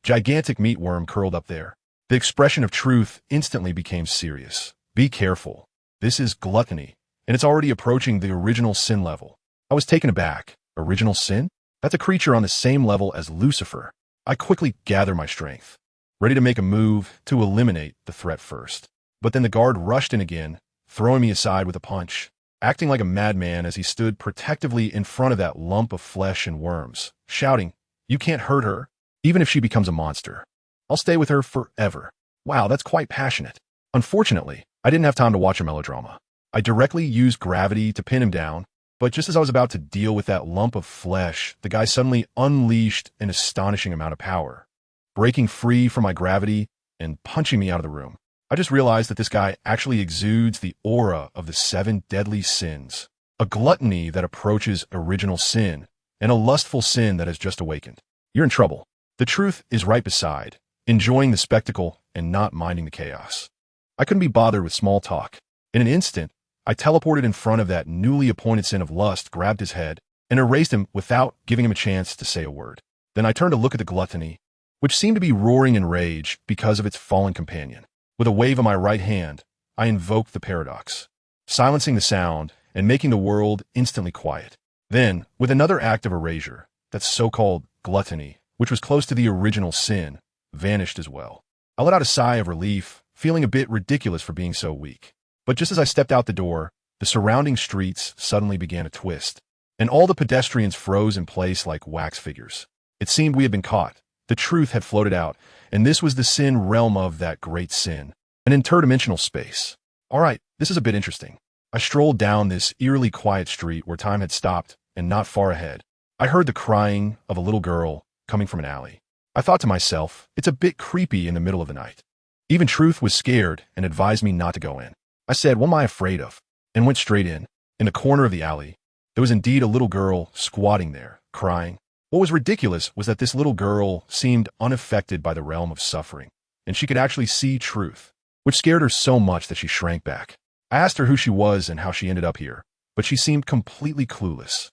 gigantic meatworm curled up there. The expression of Truth instantly became serious. Be careful. This is gluttony, and it's already approaching the original sin level. I was taken aback. Original sin? That's a creature on the same level as Lucifer. I quickly gathered my strength, ready to make a move to eliminate the threat first. But then the guard rushed in again, throwing me aside with a punch, acting like a madman as he stood protectively in front of that lump of flesh and worms, shouting, You can't hurt her, even if she becomes a monster. I'll stay with her forever. Wow, that's quite passionate. Unfortunately, I didn't have time to watch a melodrama. I directly used gravity to pin him down, but just as I was about to deal with that lump of flesh, the guy suddenly unleashed an astonishing amount of power, breaking free from my gravity and punching me out of the room. I just realized that this guy actually exudes the aura of the 7 deadly sins, a gluttony that approaches original sin, and a lustful sin that has just awakened. You're in trouble. The Truth is right beside, enjoying the spectacle and not minding the chaos. I couldn't be bothered with small talk. In an instant, I teleported in front of that newly appointed sin of lust, grabbed his head, and erased him without giving him a chance to say a word. Then I turned to look at the gluttony, which seemed to be roaring in rage because of its fallen companion. With a wave of my right hand, I invoked the paradox, silencing the sound and making the world instantly quiet. Then, with another act of erasure, that so-called gluttony, which was close to the original sin, vanished as well. I let out a sigh of relief, feeling a bit ridiculous for being so weak. But just as I stepped out the door, the surrounding streets suddenly began to twist, and all the pedestrians froze in place like wax figures. It seemed we had been caught. The truth had floated out, and this was the sin realm of that great sin, an interdimensional space. All right, this is a bit interesting. I strolled down this eerily quiet street where time had stopped, and not far ahead, I heard the crying of a little girl coming from an alley. I thought to myself, it's a bit creepy in the middle of the night. Even Truth was scared and advised me not to go in. I said, what am I afraid of? And went straight in. In the corner of the alley, there was indeed a little girl squatting there, crying. What was ridiculous was that this little girl seemed unaffected by the realm of suffering, and she could actually see Truth, which scared her so much that she shrank back. I asked her who she was and how she ended up here, but she seemed completely clueless.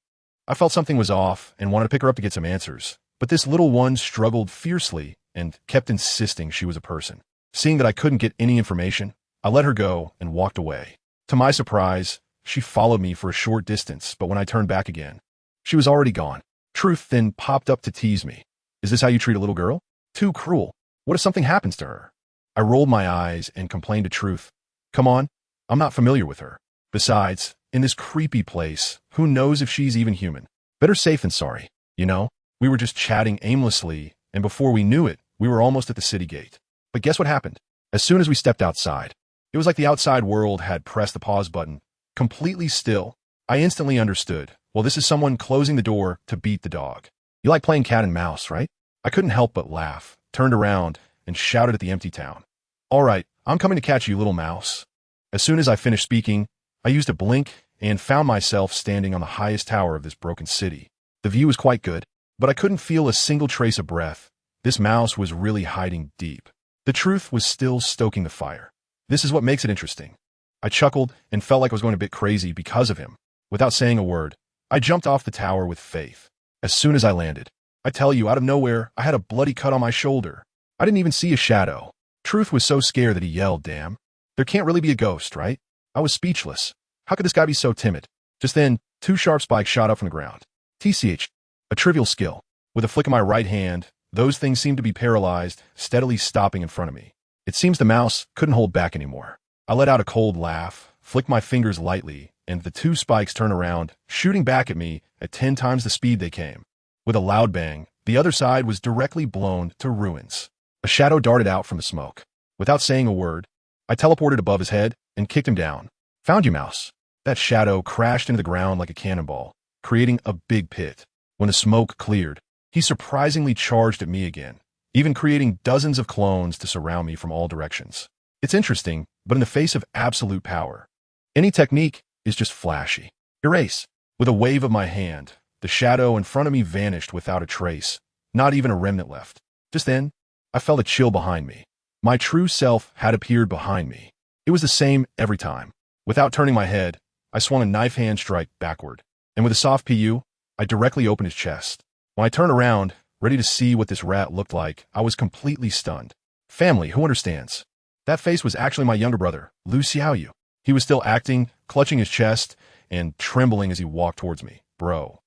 I felt something was off and wanted to pick her up to get some answers, but this little one struggled fiercely and kept insisting she was a person. Seeing that I couldn't get any information, I let her go and walked away. To my surprise, she followed me for a short distance, but when I turned back again, she was already gone. Truth then popped up to tease me. Is this how you treat a little girl? Too cruel. What if something happens to her? I rolled my eyes and complained to Truth. Come on, I'm not familiar with her. Besides, in this creepy place, who knows if she's even human? Better safe than sorry. You know, we were just chatting aimlessly, and before we knew it, we were almost at the city gate. But guess what happened? As soon as we stepped outside, it was like the outside world had pressed the pause button, completely still. I instantly understood. Well, this is someone closing the door to beat the dog. You like playing cat and mouse, right? I couldn't help but laugh, turned around, and shouted at the empty town. All right, I'm coming to catch you, little mouse. As soon as I finished speaking, I used a blink and found myself standing on the highest tower of this broken city. The view was quite good, but I couldn't feel a single trace of breath. This mouse was really hiding deep. The Truth was still stoking the fire. This is what makes it interesting. I chuckled and felt like I was going a bit crazy because of him. Without saying a word, I jumped off the tower with faith. As soon as I landed, I tell you, out of nowhere, I had a bloody cut on my shoulder. I didn't even see a shadow. Truth was so scared that he yelled, damn. There can't really be a ghost, right? I was speechless. How could this guy be so timid? Just then, 2 sharp spikes shot up from the ground. TCH, a trivial skill. With a flick of my right hand, those things seemed to be paralyzed, steadily stopping in front of me. It seems the mouse couldn't hold back anymore. I let out a cold laugh, flicked my fingers lightly, and the 2 spikes turned around, shooting back at me at 10 times the speed they came. With a loud bang, the other side was directly blown to ruins. A shadow darted out from the smoke. Without saying a word, I teleported above his head and kicked him down. Found you, mouse. That shadow crashed into the ground like a cannonball, creating a big pit. When the smoke cleared, he surprisingly charged at me again, even creating dozens of clones to surround me from all directions. It's interesting, but in the face of absolute power, any technique is just flashy. Erase. With a wave of my hand, the shadow in front of me vanished without a trace, not even a remnant left. Just then, I felt a chill behind me. My true self had appeared behind me. It was the same every time. Without turning my head, I swung a knife hand strike backward, and with a soft PU, I directly opened his chest. When I turned around, ready to see what this rat looked like, I was completely stunned. Family, who understands? That face was actually my younger brother, Lu Xiaoyu. He was still acting, clutching his chest, and trembling as he walked towards me. Bro.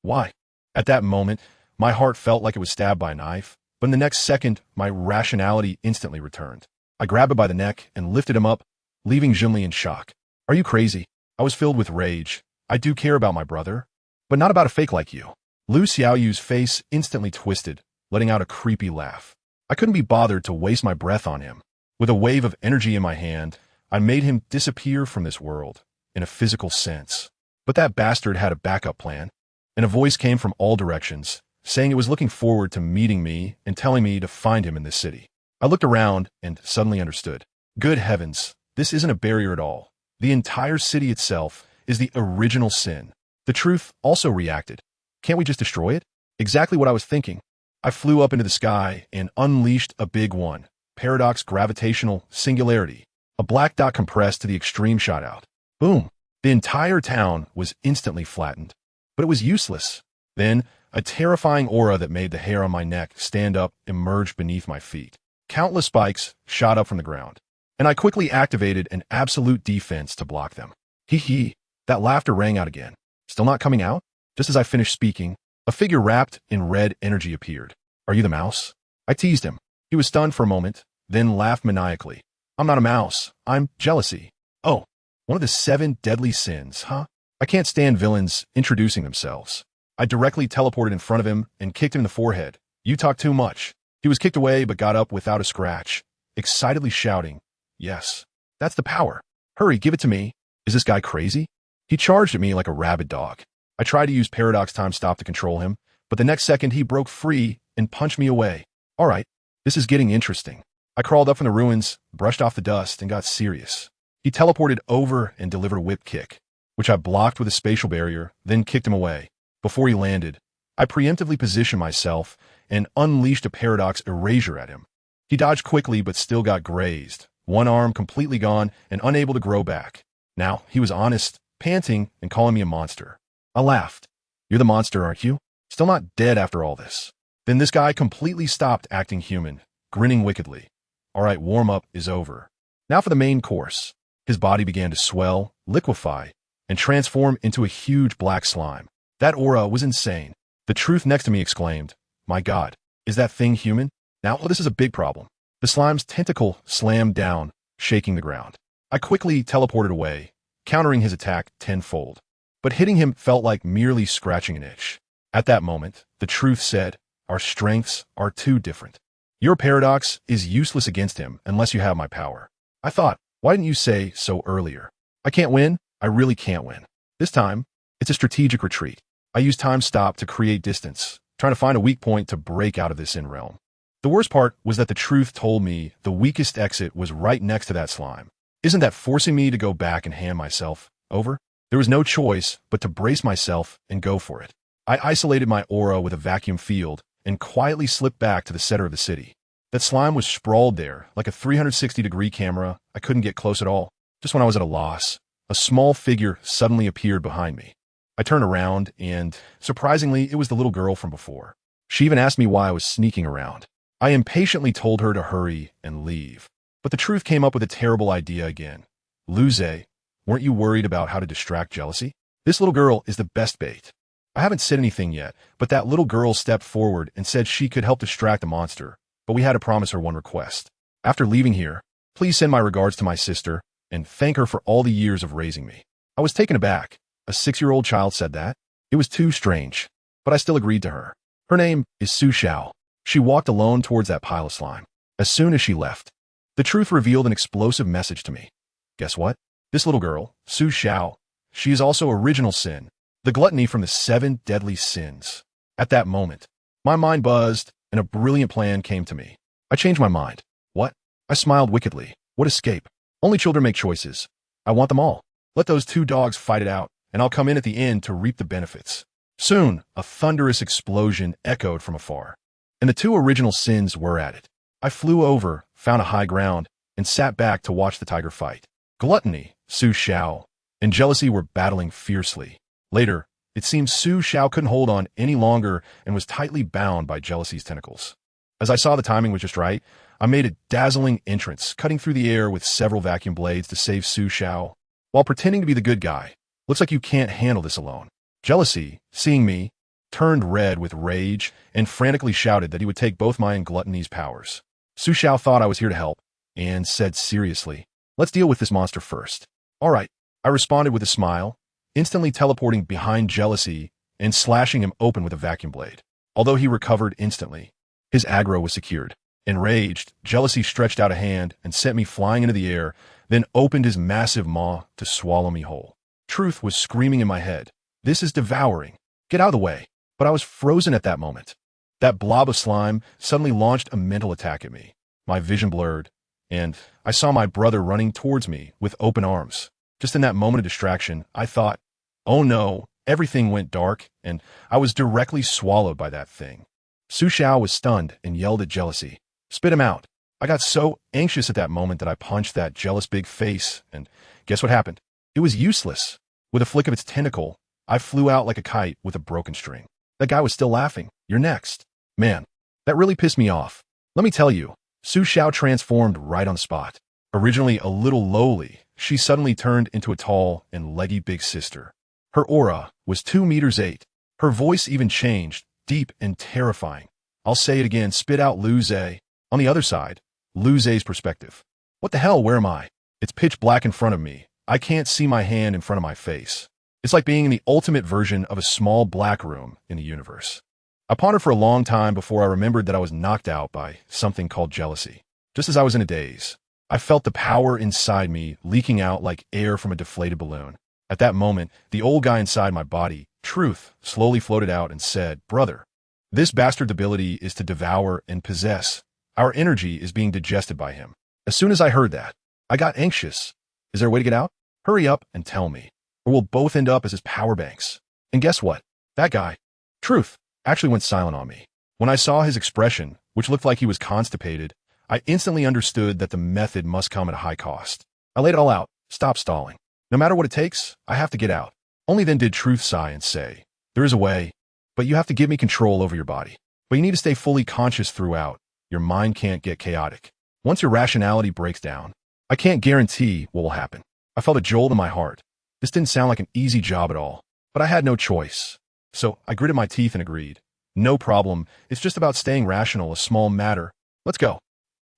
Why? At that moment, my heart felt like it was stabbed by a knife, but in the next second, my rationality instantly returned. I grabbed him by the neck and lifted him up, leaving Junli in shock. Are you crazy? I was filled with rage. I do care about my brother, but not about a fake like you. Lu Xiaoyu's face instantly twisted, letting out a creepy laugh. I couldn't be bothered to waste my breath on him. With a wave of energy in my hand, I made him disappear from this world, in a physical sense. But that bastard had a backup plan, and a voice came from all directions, saying it was looking forward to meeting me and telling me to find him in this city. I looked around and suddenly understood. Good heavens, this isn't a barrier at all. The entire city itself is the original sin. The Truth also reacted. Can't we just destroy it? Exactly what I was thinking. I flew up into the sky and unleashed a big one. Paradox gravitational singularity. A black dot compressed to the extreme shot out. Boom. The entire town was instantly flattened. But it was useless. Then, a terrifying aura that made the hair on my neck stand up emerged beneath my feet. Countless spikes shot up from the ground, and I quickly activated an absolute defense to block them. Hee hee. That laughter rang out again. Still not coming out? Just as I finished speaking, a figure wrapped in red energy appeared. Are you the mouse? I teased him. He was stunned for a moment, then laughed maniacally. I'm not a mouse. I'm jealousy. Oh, one of the 7 deadly sins, huh? I can't stand villains introducing themselves. I directly teleported in front of him and kicked him in the forehead. You talk too much. He was kicked away but got up without a scratch, excitedly shouting, yes, that's the power. Hurry, give it to me. Is this guy crazy? He charged at me like a rabid dog. I tried to use paradox time stop to control him, but the next second he broke free and punched me away. All right, this is getting interesting. I crawled up from the ruins, brushed off the dust, and got serious. He teleported over and delivered a whip kick, which I blocked with a spatial barrier, then kicked him away. Before he landed, I preemptively positioned myself and unleashed a paradox erasure at him. He dodged quickly but still got grazed, one arm completely gone and unable to grow back. Now, he was honest, panting, and calling me a monster. I laughed. You're the monster, aren't you? Still not dead after all this. Then this guy completely stopped acting human, grinning wickedly. All right, warm-up is over. Now for the main course. His body began to swell, liquefy, and transform into a huge black slime. That aura was insane. The truth next to me exclaimed, my God, is that thing human? Now, this is a big problem. The slime's tentacle slammed down, shaking the ground. I quickly teleported away, countering his attack tenfold. But hitting him felt like merely scratching an itch. At that moment, the truth said, our strengths are too different. Your paradox is useless against him unless you have my power. I thought, why didn't you say so earlier? I can't win. I really can't win. This time, it's a strategic retreat. I use time stop to create distance, trying to find a weak point to break out of this in-realm. The worst part was that the truth told me the weakest exit was right next to that slime. Isn't that forcing me to go back and hand myself over? There was no choice but to brace myself and go for it. I isolated my aura with a vacuum field and quietly slipped back to the center of the city. That slime was sprawled there, like a 360-degree camera. I couldn't get close at all. Just when I was at a loss, a small figure suddenly appeared behind me. I turned around and, surprisingly, it was the little girl from before. She even asked me why I was sneaking around. I impatiently told her to hurry and leave. But the truth came up with a terrible idea again. Luze, weren't you worried about how to distract jealousy? This little girl is the best bait. I haven't said anything yet, but that little girl stepped forward and said she could help distract the monster, but we had to promise her one request. After leaving here, please send my regards to my sister and thank her for all the years of raising me. I was taken aback. A 6-year-old child said that? It was too strange, but I still agreed to her. Her name is Su Xiao. She walked alone towards that pile of slime. As soon as she left, the truth revealed an explosive message to me. Guess what? This little girl, Su Xiao, she is also original sin, the gluttony from the 7 deadly sins. At that moment, my mind buzzed and a brilliant plan came to me. I changed my mind. What? I smiled wickedly. What escape? Only children make choices. I want them all. Let those 2 dogs fight it out, and I'll come in at the end to reap the benefits. Soon, a thunderous explosion echoed from afar, and the 2 original sins were at it. I flew over, found a high ground, and sat back to watch the tiger fight. Gluttony, Su Xiao, and jealousy were battling fiercely. Later, it seemed Su Xiao couldn't hold on any longer and was tightly bound by jealousy's tentacles. As I saw the timing was just right, I made a dazzling entrance, cutting through the air with several vacuum blades to save Su Xiao. While pretending to be the good guy, looks like you can't handle this alone. Jealousy, seeing me, turned red with rage and frantically shouted that he would take both mine and gluttony's powers. Su Xiao thought I was here to help and said seriously, let's deal with this monster first. All right, I responded with a smile, instantly teleporting behind jealousy and slashing him open with a vacuum blade. Although he recovered instantly, his aggro was secured. Enraged, jealousy stretched out a hand and sent me flying into the air, then opened his massive maw to swallow me whole. Truth was screaming in my head. This is devouring. Get out of the way. But I was frozen at that moment. That blob of slime suddenly launched a mental attack at me. My vision blurred, and I saw my brother running towards me with open arms. Just in that moment of distraction, I thought, oh no, everything went dark, and I was directly swallowed by that thing. Su Xiao was stunned and yelled at jealousy. Spit him out. I got so anxious at that moment that I punched that jealous big face, and guess what happened? It was useless. With a flick of its tentacle, I flew out like a kite with a broken string. That guy was still laughing. You're next. Man, that really pissed me off. Let me tell you, Su Xiao transformed right on the spot. Originally a little lowly, she suddenly turned into a tall and leggy big sister. Her aura was 2 meters 8. Her voice even changed, deep and terrifying. I'll say it again, spit out Lu Zhe. On the other side, Lu Zhe's perspective. What the hell, where am I? It's pitch black in front of me. I can't see my hand in front of my face. It's like being in the ultimate version of a small black room in the universe. I pondered for a long time before I remembered that I was knocked out by something called jealousy. Just as I was in a daze, I felt the power inside me leaking out like air from a deflated balloon. At that moment, the old guy inside my body, Truth, slowly floated out and said, "Brother, this bastard's ability is to devour and possess. Our energy is being digested by him." As soon as I heard that, I got anxious. Is there a way to get out? Hurry up and tell me, or we'll both end up as his power banks. And guess what? That guy, Truth, actually went silent on me. When I saw his expression, which looked like he was constipated, I instantly understood that the method must come at a high cost. I laid it all out. Stop stalling. No matter what it takes, I have to get out. Only then did Truth sigh and say, "There is a way, but you have to give me control over your body. But you need to stay fully conscious throughout. Your mind can't get chaotic. Once your rationality breaks down, I can't guarantee what will happen." I felt a jolt in my heart. This didn't sound like an easy job at all, but I had no choice. So I gritted my teeth and agreed. No problem. It's just about staying rational, a small matter. Let's go.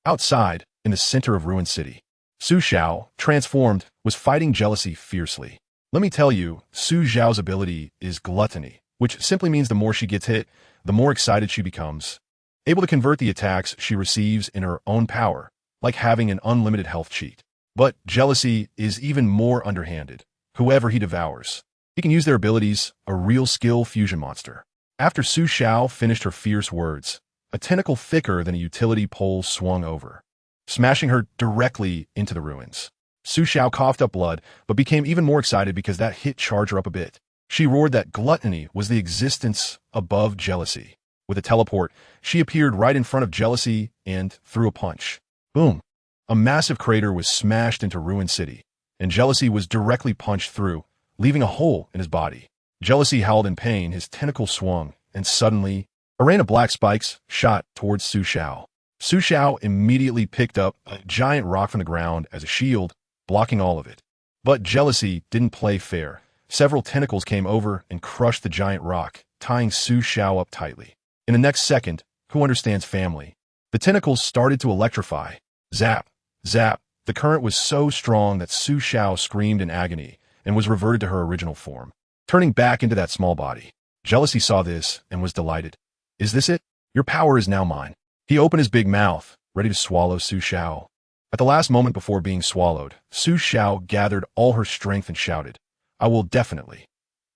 Outside, in the center of Ruin City, Su Xiao, transformed, was fighting jealousy fiercely. Let me tell you, Su Xiao's ability is gluttony, which simply means the more she gets hit, the more excited she becomes, able to convert the attacks she receives in her own power, like having an unlimited health cheat. But jealousy is even more underhanded. Whoever he devours, he can use their abilities, a real skill fusion monster. After Su Xiao finished her fierce words, a tentacle thicker than a utility pole swung over, smashing her directly into the ruins. Su Xiao coughed up blood, but became even more excited because that hit charged her up a bit. She roared that gluttony was the existence above jealousy. With a teleport, she appeared right in front of jealousy and threw a punch. Boom! A massive crater was smashed into Ruin City, and jealousy was directly punched through, leaving a hole in his body. Jealousy howled in pain, his tentacle swung, and suddenly, a rain of black spikes shot towards Su Xiao. Su Xiao immediately picked up a giant rock from the ground as a shield, blocking all of it. But jealousy didn't play fair. Several tentacles came over and crushed the giant rock, tying Su Xiao up tightly. In the next second, who understands family? The tentacles started to electrify. Zap! Zap! The current was so strong that Su Xiao screamed in agony and was reverted to her original form, turning back into that small body. Jealousy saw this and was delighted. Is this it? Your power is now mine. He opened his big mouth, ready to swallow Su Xiao. At the last moment before being swallowed, Su Xiao gathered all her strength and shouted, "I will definitely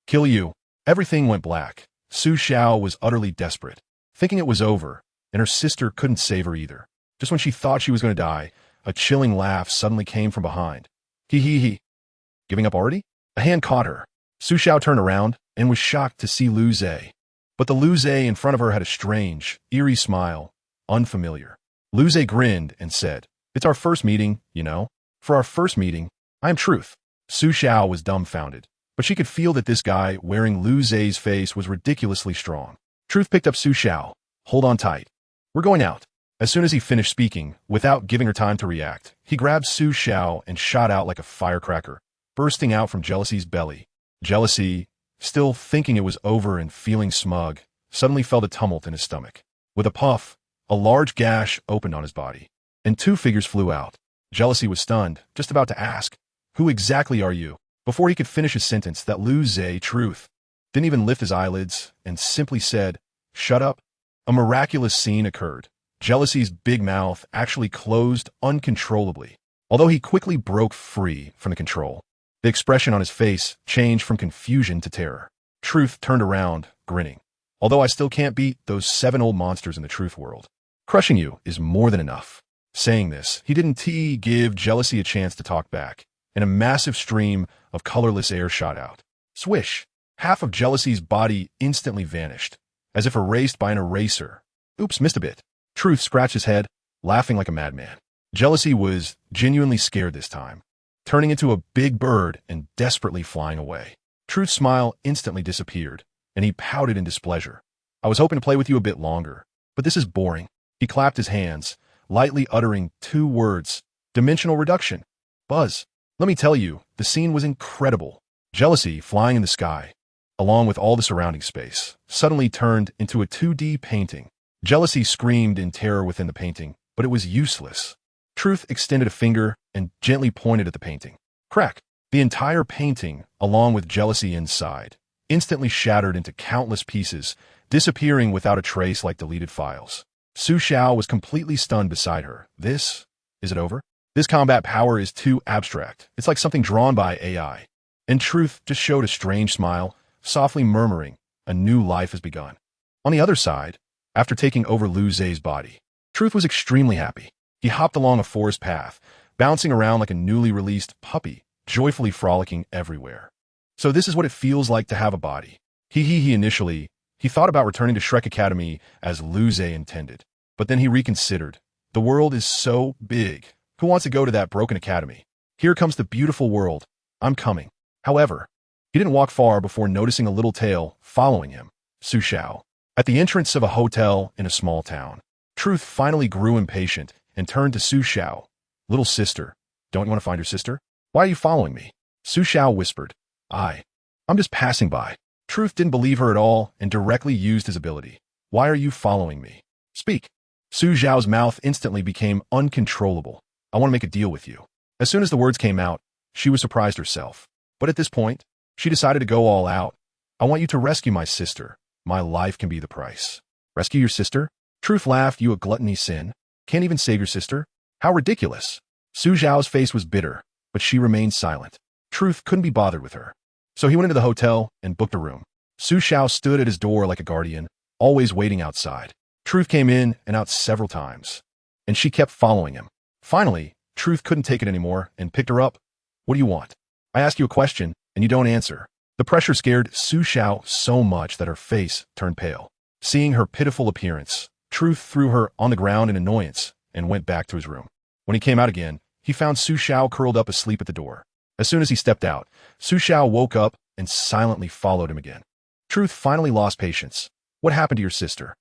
kill you." Everything went black. Su Xiao was utterly desperate, thinking it was over, and her sister couldn't save her either. Just when she thought she was going to die, a chilling laugh suddenly came from behind. Hee hee hee. Giving up already? A hand caught her. Su Xiao turned around and was shocked to see Lu Zhe. But the Lu Zhe in front of her had a strange, eerie smile, unfamiliar. Lu Zhe grinned and said, "It's our first meeting, you know. For our first meeting, I am Truth." Su Xiao was dumbfounded, but she could feel that this guy wearing Lu Zhe's face was ridiculously strong. Truth picked up Su Xiao. "Hold on tight. We're going out." As soon as he finished speaking, without giving her time to react, he grabbed Su Xiao and shot out like a firecracker, bursting out from Jealousy's belly. Jealousy, still thinking it was over and feeling smug, suddenly felt a tumult in his stomach. With a puff, a large gash opened on his body, and 2 figures flew out. Jealousy was stunned, just about to ask, "Who exactly are you?" Before he could finish his sentence, that Lu Zhe, Truth, didn't even lift his eyelids and simply said, "Shut up." A miraculous scene occurred. Jealousy's big mouth actually closed uncontrollably. Although he quickly broke free from the control, the expression on his face changed from confusion to terror. Truth turned around, grinning. "Although I still can't beat those 7 old monsters in the truth world, crushing you is more than enough." Saying this, he didn't give Jealousy a chance to talk back, and a massive stream of colorless air shot out. Swish! Half of Jealousy's body instantly vanished, as if erased by an eraser. Oops, missed a bit. Truth scratched his head, laughing like a madman. Jealousy was genuinely scared this time. turning into a big bird and desperately flying away. Truth's smile instantly disappeared, and he pouted in displeasure. I was hoping to play with you a bit longer, but this is boring. He clapped his hands, lightly uttering 2 words, dimensional reduction. Buzz. Let me tell you, the scene was incredible. Jealousy flying in the sky, along with all the surrounding space, suddenly turned into a 2D painting. Jealousy screamed in terror within the painting, but it was useless. Truth extended a finger and gently pointed at the painting. Crack! The entire painting, along with jealousy inside, instantly shattered into countless pieces, disappearing without a trace like deleted files. Su Xiao was completely stunned beside her. Is it over? This combat power is too abstract. It's like something drawn by AI. And Truth just showed a strange smile, softly murmuring, a new life has begun. On the other side, after taking over Lu Zhe's body, Truth was extremely happy. He hopped along a forest path, bouncing around like a newly released puppy, joyfully frolicking everywhere. So this is what it feels like to have a body. Initially, he thought about returning to Shrek Academy as Lu Zhe intended. But then he reconsidered. The world is so big. Who wants to go to that broken academy? Here comes the beautiful world. I'm coming. However, he didn't walk far before noticing a little tail following him. Su Xiao. At the entrance of a hotel in a small town, Truth finally grew impatient and turned to Su Xiao. Little sister, don't you want to find your sister? Why are you following me? Su Xiao whispered. I'm just passing by. Truth didn't believe her at all and directly used his ability. Why are you following me? Speak. Su Xiao's mouth instantly became uncontrollable. I want to make a deal with you. As soon as the words came out, she was surprised herself. But at this point, she decided to go all out. I want you to rescue my sister. My life can be the price. Rescue your sister? Truth laughed. You a gluttony sin? Can't even save your sister? How ridiculous. Su Xiao's face was bitter, but she remained silent. Truth couldn't be bothered with her. So he went into the hotel and booked a room. Su Xiao stood at his door like a guardian, always waiting outside. Truth came in and out several times, and she kept following him. Finally, Truth couldn't take it anymore and picked her up. What do you want? I ask you a question, and you don't answer. The pressure scared Su Xiao so much that her face turned pale. Seeing her pitiful appearance, Truth threw her on the ground in annoyance and went back to his room. When he came out again, he found Su Xiao curled up asleep at the door. As soon as he stepped out, Su Xiao woke up and silently followed him again. Truth finally lost patience. What happened to your sister?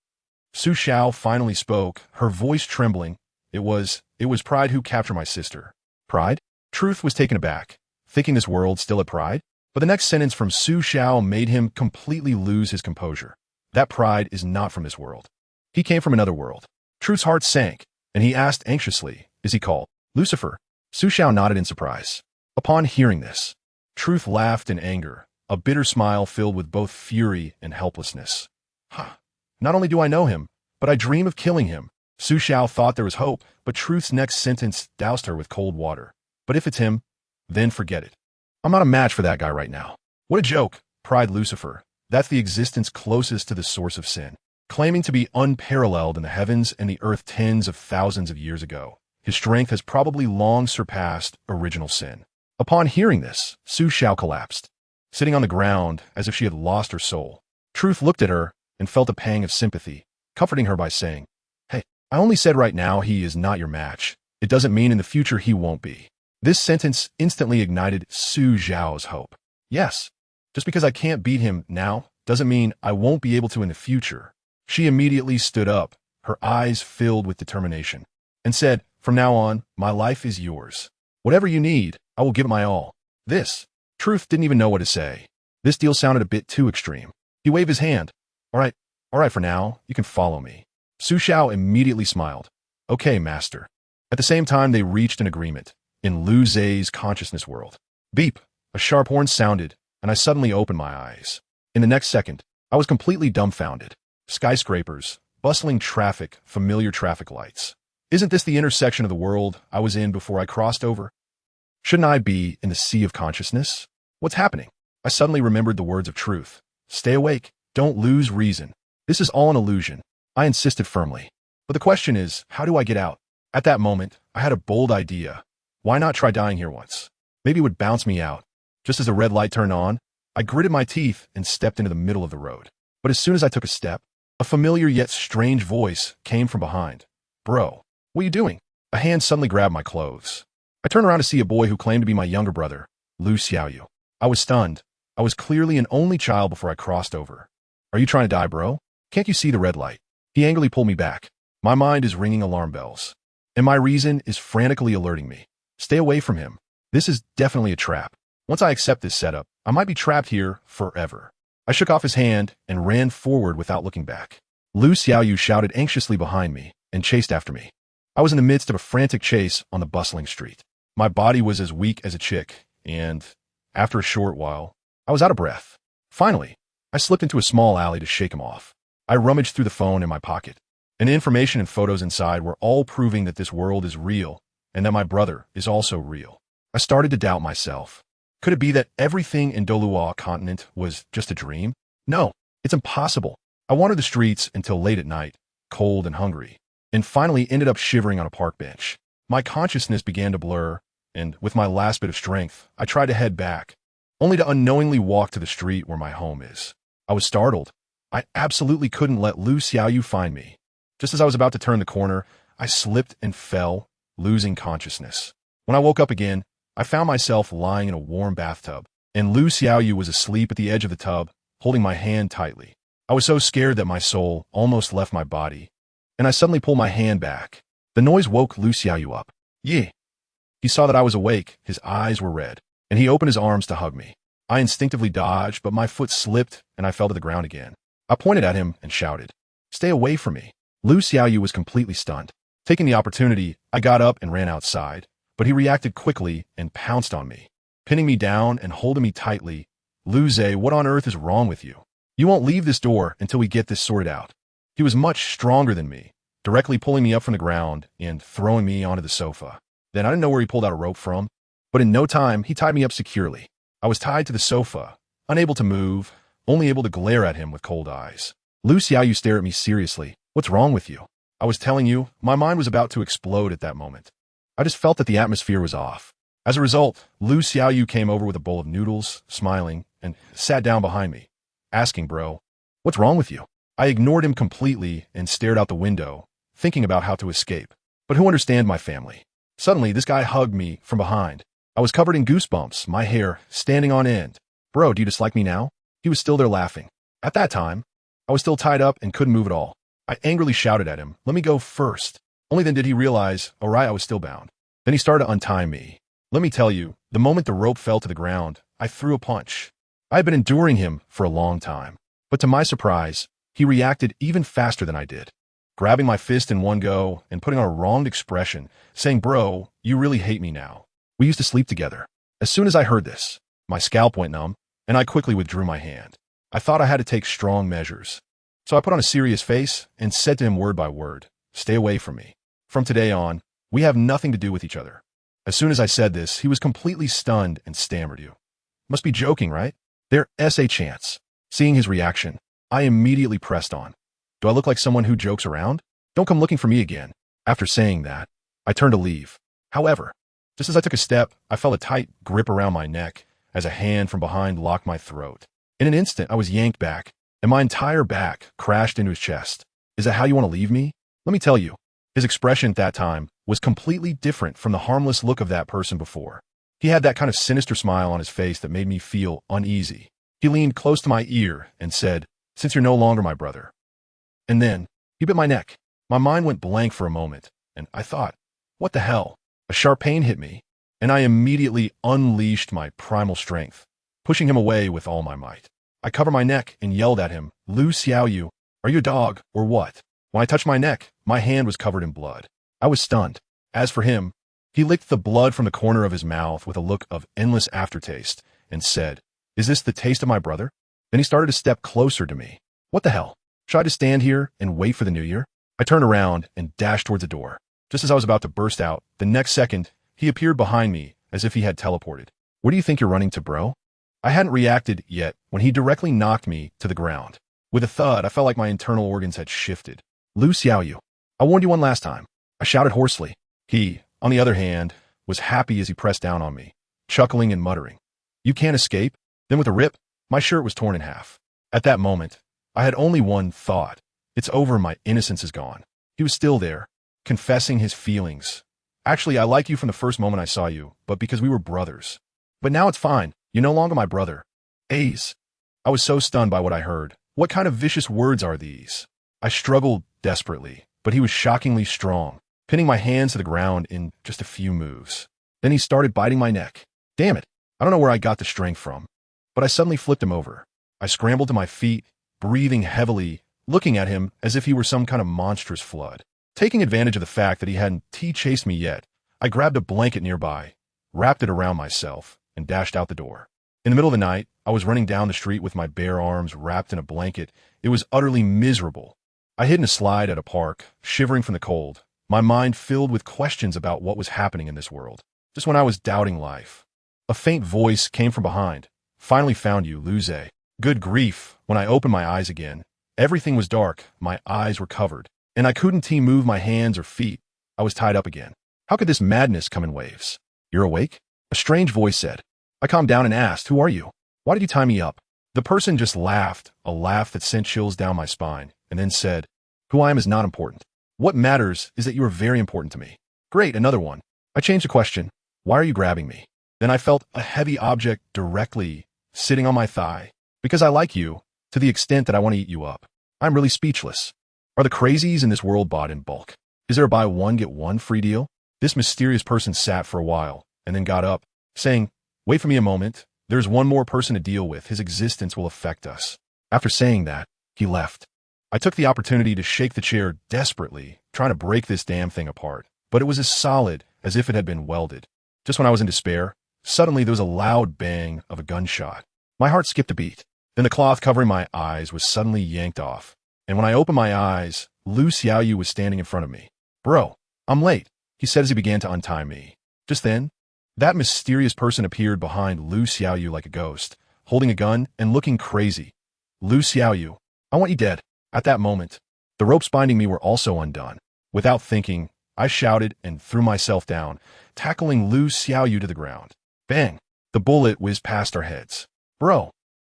Su Xiao finally spoke, her voice trembling. It was Pride who captured my sister. Pride? Truth was taken aback, thinking this world still had pride. But the next sentence from Su Xiao made him completely lose his composure. That Pride is not from this world. He came from another world. Truth's heart sank, and he asked anxiously, is he called Lucifer? Su Xiao nodded in surprise. Upon hearing this, Truth laughed in anger, a bitter smile filled with both fury and helplessness. Not only do I know him, but I dream of killing him. Su Xiao thought there was hope, but Truth's next sentence doused her with cold water. But if it's him, then forget it. I'm not a match for that guy right now. What a joke, cried Lucifer. That's the existence closest to the source of sin. Claiming to be unparalleled in the heavens and the earth tens of thousands of years ago, his strength has probably long surpassed original sin. Upon hearing this, Su Xiao collapsed, sitting on the ground as if she had lost her soul. Truth looked at her and felt a pang of sympathy, comforting her by saying, Hey, I only said right now he is not your match. It doesn't mean in the future he won't be. This sentence instantly ignited Su Xiao's hope. Yes, just because I can't beat him now doesn't mean I won't be able to in the future. She immediately stood up, her eyes filled with determination, and said, From now on, my life is yours. Whatever you need, I will give it my all. Truth didn't even know what to say. This deal sounded a bit too extreme. He waved his hand. All right, for now, you can follow me. Su Xiao immediately smiled. Okay, master. At the same time, they reached an agreement in Lu Zhe's consciousness world. Beep, a sharp horn sounded, and I suddenly opened my eyes. In the next second, I was completely dumbfounded. Skyscrapers, bustling traffic, familiar traffic lights. Isn't this the intersection of the world I was in before I crossed over? Shouldn't I be in the sea of consciousness? What's happening? I suddenly remembered the words of Truth. Stay awake. Don't lose reason. This is all an illusion. I insisted firmly. But the question is, how do I get out? At that moment, I had a bold idea. Why not try dying here once? Maybe it would bounce me out. Just as the red light turned on, I gritted my teeth and stepped into the middle of the road. But as soon as I took a step, a familiar yet strange voice came from behind. Bro, what are you doing? A hand suddenly grabbed my clothes. I turned around to see a boy who claimed to be my younger brother, Lu Xiaoyu. I was stunned. I was clearly an only child before I crossed over. Are you trying to die, bro? Can't you see the red light? He angrily pulled me back. My mind is ringing alarm bells. And my reason is frantically alerting me. Stay away from him. This is definitely a trap. Once I accept this setup, I might be trapped here forever. I shook off his hand and ran forward without looking back. Lu Xiaoyu shouted anxiously behind me and chased after me. I was in the midst of a frantic chase on the bustling street. My body was as weak as a chick, and after a short while, I was out of breath. Finally, I slipped into a small alley to shake him off. I rummaged through the phone in my pocket, and the information and photos inside were all proving that this world is real and that my brother is also real. I started to doubt myself. Could it be that everything in Dolua continent was just a dream? No, it's impossible. I wandered the streets until late at night, cold and hungry, and finally ended up shivering on a park bench. My consciousness began to blur, and with my last bit of strength, I tried to head back, only to unknowingly walk to the street where my home is. I was startled. I absolutely couldn't let Lu Xiaoyu find me. Just as I was about to turn the corner, I slipped and fell, losing consciousness. When I woke up again, I found myself lying in a warm bathtub, and Lu Xiaoyu was asleep at the edge of the tub, holding my hand tightly. I was so scared that my soul almost left my body, and I suddenly pulled my hand back. The noise woke Lu Xiaoyu up. Yeah. He saw that I was awake, his eyes were red, and he opened his arms to hug me. I instinctively dodged, but my foot slipped and I fell to the ground again. I pointed at him and shouted, "Stay away from me." Lu Xiaoyu was completely stunned. Taking the opportunity, I got up and ran outside, but he reacted quickly and pounced on me. Pinning me down and holding me tightly, "Lu Zhe, what on earth is wrong with you? You won't leave this door until we get this sorted out." He was much stronger than me, directly pulling me up from the ground and throwing me onto the sofa. Then I didn't know where he pulled out a rope from, but in no time, he tied me up securely. I was tied to the sofa, unable to move, only able to glare at him with cold eyes. Lu Xiaoyu stared at me seriously. "What's wrong with you?" I was telling you, my mind was about to explode at that moment. I just felt that the atmosphere was off. As a result, Lu Xiaoyu came over with a bowl of noodles, smiling, and sat down behind me, asking, "Bro, what's wrong with you?" I ignored him completely and stared out the window, thinking about how to escape. But who understand my family? Suddenly, this guy hugged me from behind. I was covered in goosebumps, my hair standing on end. "Bro, do you dislike me now?" He was still there laughing. At that time, I was still tied up and couldn't move at all. I angrily shouted at him, "Let me go first." Only then did he realize, all right, I was still bound. Then he started to untie me. Let me tell you, the moment the rope fell to the ground, I threw a punch. I had been enduring him for a long time. But to my surprise, he reacted even faster than I did, grabbing my fist in one go and putting on a wronged expression, saying, "Bro, you really hate me now. We used to sleep together." As soon as I heard this, my scalp went numb, and I quickly withdrew my hand. I thought I had to take strong measures. So I put on a serious face and said to him word by word, "Stay away from me. From today on, we have nothing to do with each other." As soon as I said this, he was completely stunned and stammered, "You must be joking, right?" There's a chance. Seeing his reaction, I immediately pressed on. "Do I look like someone who jokes around? Don't come looking for me again." After saying that, I turned to leave. However, just as I took a step, I felt a tight grip around my neck as a hand from behind locked my throat. In an instant, I was yanked back, and my entire back crashed into his chest. "Is that how you want to leave me?" Let me tell you, his expression at that time was completely different from the harmless look of that person before. He had that kind of sinister smile on his face that made me feel uneasy. He leaned close to my ear and said, "Since you're no longer my brother." And then, he bit my neck. My mind went blank for a moment, and I thought, what the hell? A sharp pain hit me, and I immediately unleashed my primal strength, pushing him away with all my might. I covered my neck and yelled at him, "Lu Xiaoyu, are you a dog, or what?" When I touched my neck, my hand was covered in blood. I was stunned. As for him, he licked the blood from the corner of his mouth with a look of endless aftertaste and said, "Is this the taste of my brother?" Then he started to step closer to me. What the hell? Should I just stand here and wait for the new year? I turned around and dashed towards the door. Just as I was about to burst out, the next second, he appeared behind me as if he had teleported. "Where do you think you're running to, bro?" I hadn't reacted yet when he directly knocked me to the ground. With a thud, I felt like my internal organs had shifted. "Lu Xiaoyu, I warned you one last time," I shouted hoarsely. He, on the other hand, was happy as he pressed down on me, chuckling and muttering, "You can't escape." Then with a rip, my shirt was torn in half. At that moment, I had only one thought. It's over, my innocence is gone. He was still there, confessing his feelings, Actually, I liked you from the first moment I saw you, but because we were brothers. But now it's fine. You're no longer my brother. A's. I was so stunned by what I heard. What kind of vicious words are these? I struggled desperately, but he was shockingly strong, pinning my hands to the ground in just a few moves. Then he started biting my neck. Damn it. I don't know where I got the strength from, but I suddenly flipped him over. I scrambled to my feet, breathing heavily, looking at him as if he were some kind of monstrous flood. Taking advantage of the fact that he hadn't chased me yet, I grabbed a blanket nearby, wrapped it around myself, and dashed out the door. In the middle of the night, I was running down the street with my bare arms wrapped in a blanket. It was utterly miserable. I hid in a slide at a park, shivering from the cold, my mind filled with questions about what was happening in this world. Just when I was doubting life, a faint voice came from behind. Finally found you, Luze. Good grief. When I opened my eyes again, everything was dark, my eyes were covered, and I couldn't move my hands or feet. I was tied up again. How could this madness come in waves? You're awake? A strange voice said. I calmed down and asked, who are you? Why did you tie me up? The person just laughed, a laugh that sent chills down my spine, and then said, who I am is not important. What matters is that you are very important to me. Great, another one. I changed the question. Why are you grabbing me? Then I felt a heavy object directly sitting on my thigh. Because I like you, to the extent that I want to eat you up. I'm really speechless. Are the crazies in this world bought in bulk? Is there a buy one get one free deal? This mysterious person sat for a while, and then got up, saying, wait for me a moment. There's one more person to deal with. His existence will affect us. After saying that, he left. I took the opportunity to shake the chair desperately, trying to break this damn thing apart, but it was as solid as if it had been welded. Just when I was in despair, suddenly there was a loud bang of a gunshot. My heart skipped a beat. Then the cloth covering my eyes was suddenly yanked off, and when I opened my eyes, Lu Xiaoyu was standing in front of me. Bro, I'm late, he said as he began to untie me. Just then, that mysterious person appeared behind Lu Xiaoyu like a ghost, holding a gun and looking crazy. Lu Xiaoyu, I want you dead. At that moment, the ropes binding me were also undone. Without thinking, I shouted and threw myself down, tackling Lu Xiaoyu to the ground. Bang! The bullet whizzed past our heads. Bro,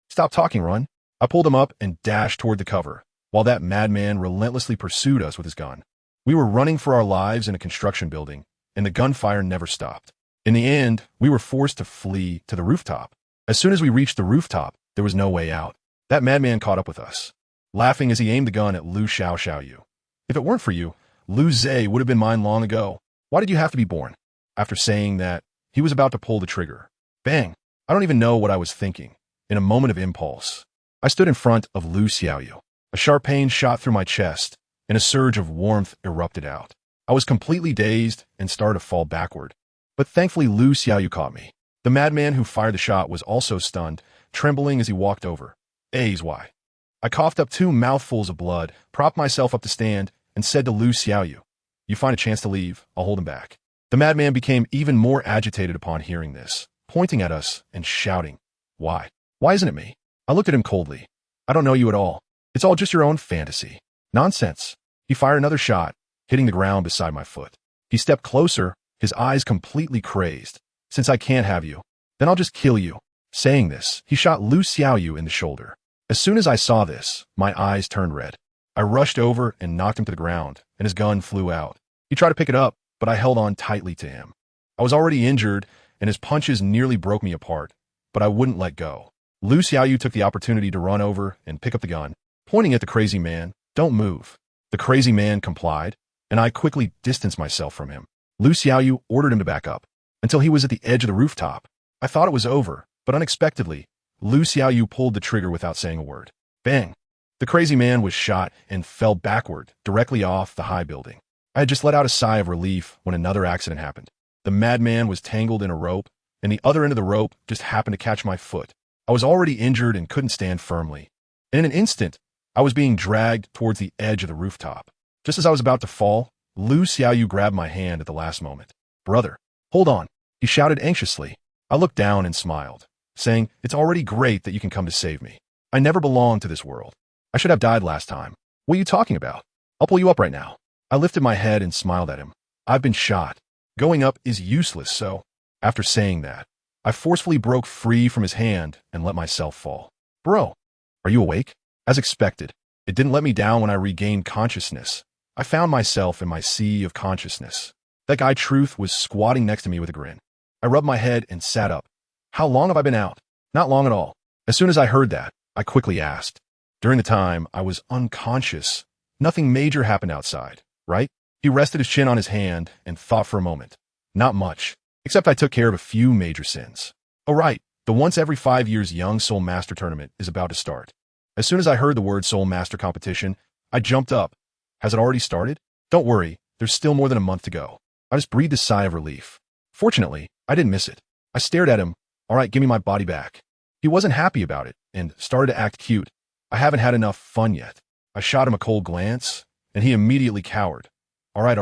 stop talking, run. I pulled him up and dashed toward the cover, while that madman relentlessly pursued us with his gun. We were running for our lives in a construction building, and the gunfire never stopped. In the end, we were forced to flee to the rooftop. As soon as we reached the rooftop, there was no way out. That madman caught up with us, laughing as he aimed the gun at Lu Xiaoyu. If it weren't for you, Lu Zhe would have been mine long ago. Why did you have to be born? After saying that, he was about to pull the trigger. Bang! I don't even know what I was thinking. In a moment of impulse, I stood in front of Lu Xiaoyu. A sharp pain shot through my chest, and a surge of warmth erupted out. I was completely dazed and started to fall backward. But thankfully Lu Xiaoyu caught me. The madman who fired the shot was also stunned, trembling as he walked over. A's why? I coughed up 2 mouthfuls of blood, propped myself up to stand, and said to Lu Xiaoyu, you find a chance to leave, I'll hold him back. The madman became even more agitated upon hearing this, pointing at us and shouting, why? Why isn't it me? I looked at him coldly. I don't know you at all. It's all just your own fantasy. Nonsense. He fired another shot, hitting the ground beside my foot. He stepped closer, his eyes completely crazed. Since I can't have you, then I'll just kill you. Saying this, he shot Lu Xiaoyu in the shoulder. As soon as I saw this, my eyes turned red. I rushed over and knocked him to the ground, and his gun flew out. He tried to pick it up, but I held on tightly to him. I was already injured, and his punches nearly broke me apart, but I wouldn't let go. Lu Xiaoyu took the opportunity to run over and pick up the gun, pointing at the crazy man. Don't move. The crazy man complied, and I quickly distanced myself from him. Lu Xiaoyu ordered him to back up, until he was at the edge of the rooftop. I thought it was over, but unexpectedly, Lu Xiaoyu pulled the trigger without saying a word. Bang! The crazy man was shot and fell backward, directly off the high building. I had just let out a sigh of relief when another accident happened. The madman was tangled in a rope, and the other end of the rope just happened to catch my foot. I was already injured and couldn't stand firmly. And in an instant, I was being dragged towards the edge of the rooftop. Just as I was about to fall, Lu Xiaoyu grabbed my hand at the last moment. Brother, hold on, he shouted anxiously. I looked down and smiled, saying, it's already great that you can come to save me. I never belonged to this world. I should have died last time. What are you talking about? I'll pull you up right now. I lifted my head and smiled at him. I've been shot. Going up is useless, so, after saying that, I forcefully broke free from his hand and let myself fall. Bro, are you awake? As expected, it didn't let me down when I regained consciousness. I found myself in my sea of consciousness. That guy Truth was squatting next to me with a grin. I rubbed my head and sat up. How long have I been out? Not long at all. As soon as I heard that, I quickly asked. During the time, I was unconscious. Nothing major happened outside, right? He rested his chin on his hand and thought for a moment. Not much, except I took care of a few major sins. Oh right, the once every 5 years Young Soul Master Tournament is about to start. As soon as I heard the word Soul Master Competition, I jumped up. Has it already started? Don't worry, there's still more than a month to go. I just breathed a sigh of relief. Fortunately, I didn't miss it. I stared at him. All right, give me my body back. He wasn't happy about it and started to act cute. I haven't had enough fun yet. I shot him a cold glance, and he immediately cowered. All right,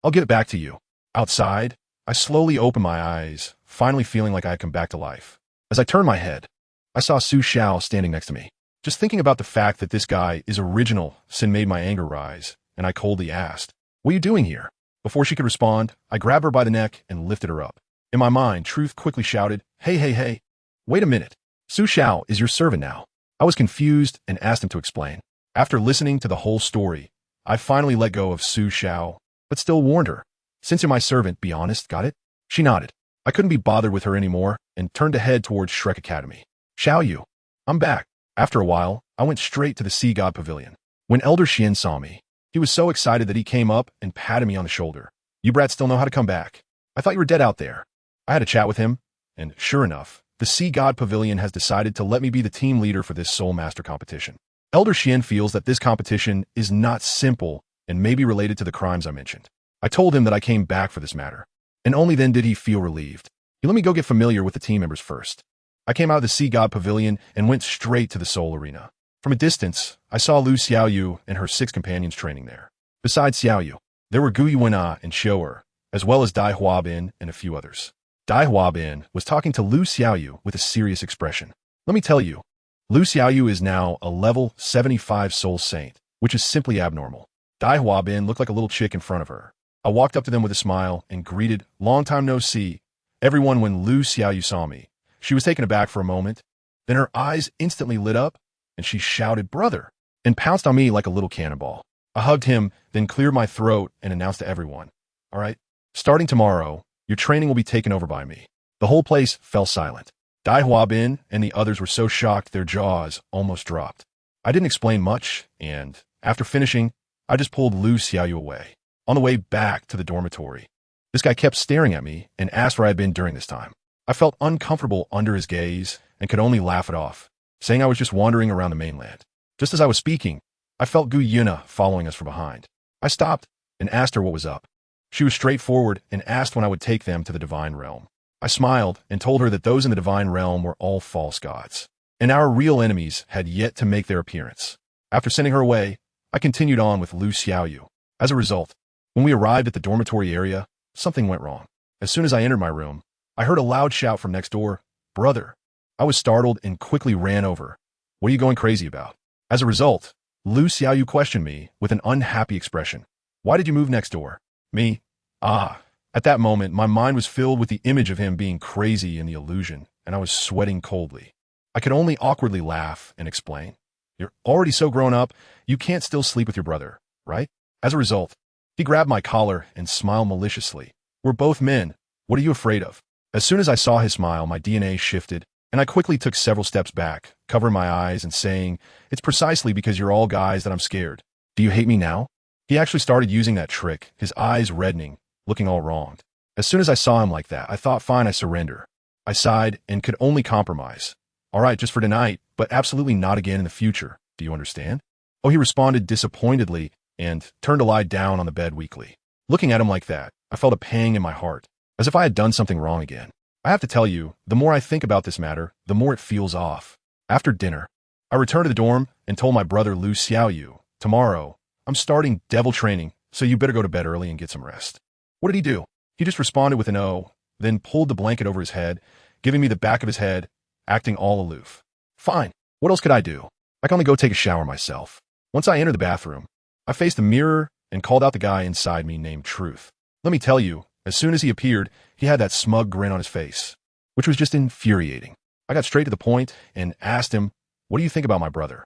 I'll give it back to you. Outside, I slowly opened my eyes, finally feeling like I had come back to life. As I turned my head, I saw Su Xiao standing next to me. Just thinking about the fact that this guy is original sin made my anger rise, and I coldly asked, "What are you doing here?" Before she could respond, I grabbed her by the neck and lifted her up. In my mind, Truth quickly shouted, Hey, wait a minute. Su Xiao is your servant now." I was confused and asked him to explain. After listening to the whole story, I finally let go of Su Xiao, but still warned her. "Since you're my servant, be honest, got it?" She nodded. I couldn't be bothered with her anymore and turned to head towards Shrek Academy. Xiao Yu. I'm back. After a while, I went straight to the Sea God Pavilion. When Elder Xian saw me, he was so excited that he came up and patted me on the shoulder. "You brats still know how to come back. I thought you were dead out there." I had a chat with him, and sure enough, the Sea God Pavilion has decided to let me be the team leader for this Soul Master competition. Elder Xian feels that this competition is not simple and may be related to the crimes I mentioned. I told him that I came back for this matter, and only then did he feel relieved. He let me go get familiar with the team members first. I came out of the Sea God Pavilion and went straight to the Soul Arena. From a distance, I saw Lu Xiaoyu and her 6 companions training there. Besides Xiaoyu, there were Gu Yuan'er and Xiu'er, as well as Dai Huabin and a few others. Dai Huabin was talking to Lu Xiaoyu with a serious expression. Let me tell you, Lu Xiaoyu is now a level 75 Soul Saint, which is simply abnormal. Dai Huabin looked like a little chick in front of her. I walked up to them with a smile and greeted, "Long time no see," everyone when Lu Xiaoyu saw me. She was taken aback for a moment, then her eyes instantly lit up, and she shouted, "Brother," and pounced on me like a little cannonball. I hugged him, then cleared my throat and announced to everyone, "All right, starting tomorrow, your training will be taken over by me." The whole place fell silent. Dai Huabin and the others were so shocked their jaws almost dropped. I didn't explain much, and after finishing, I just pulled Lu Xiaoyu away. On the way back to the dormitory, this guy kept staring at me and asked where I had been during this time. I felt uncomfortable under his gaze and could only laugh it off, saying I was just wandering around the mainland. Just as I was speaking, I felt Gu Yuna following us from behind. I stopped and asked her what was up. She was straightforward and asked when I would take them to the Divine Realm. I smiled and told her that those in the Divine Realm were all false gods, and our real enemies had yet to make their appearance. After sending her away, I continued on with Lu Xiaoyu. As a result, when we arrived at the dormitory area, something went wrong. As soon as I entered my room, I heard a loud shout from next door, "Brother." I was startled and quickly ran over. "What are you going crazy about?" As a result, Lu Xiaoyu questioned me with an unhappy expression. "Why did you move next door?" Me? At that moment, my mind was filled with the image of him being crazy in the illusion, and I was sweating coldly. I could only awkwardly laugh and explain. "You're already so grown up, you can't still sleep with your brother, right?" As a result, he grabbed my collar and smiled maliciously. "We're both men. What are you afraid of?" As soon as I saw his smile, my DNA shifted, and I quickly took several steps back, covering my eyes and saying, "It's precisely because you're all guys that I'm scared. Do you hate me now?" He actually started using that trick, his eyes reddening, looking all wronged. As soon as I saw him like that, I thought, fine, I surrender. I sighed and could only compromise. "All right, just for tonight, but absolutely not again in the future. Do you understand?" Oh, he responded disappointedly and turned to lie down on the bed weakly. Looking at him like that, I felt a pang in my heart, as if I had done something wrong again. I have to tell you, the more I think about this matter, the more it feels off. After dinner, I returned to the dorm and told my brother Lu Xiaoyu, "Tomorrow, I'm starting devil training, so you better go to bed early and get some rest." What did he do? He just responded with an "oh," then pulled the blanket over his head, giving me the back of his head, acting all aloof. Fine, what else could I do? I can only go take a shower myself. Once I entered the bathroom, I faced the mirror and called out the guy inside me named Truth. Let me tell you, as soon as he appeared, he had that smug grin on his face, which was just infuriating. I got straight to the point and asked him, "What do you think about my brother?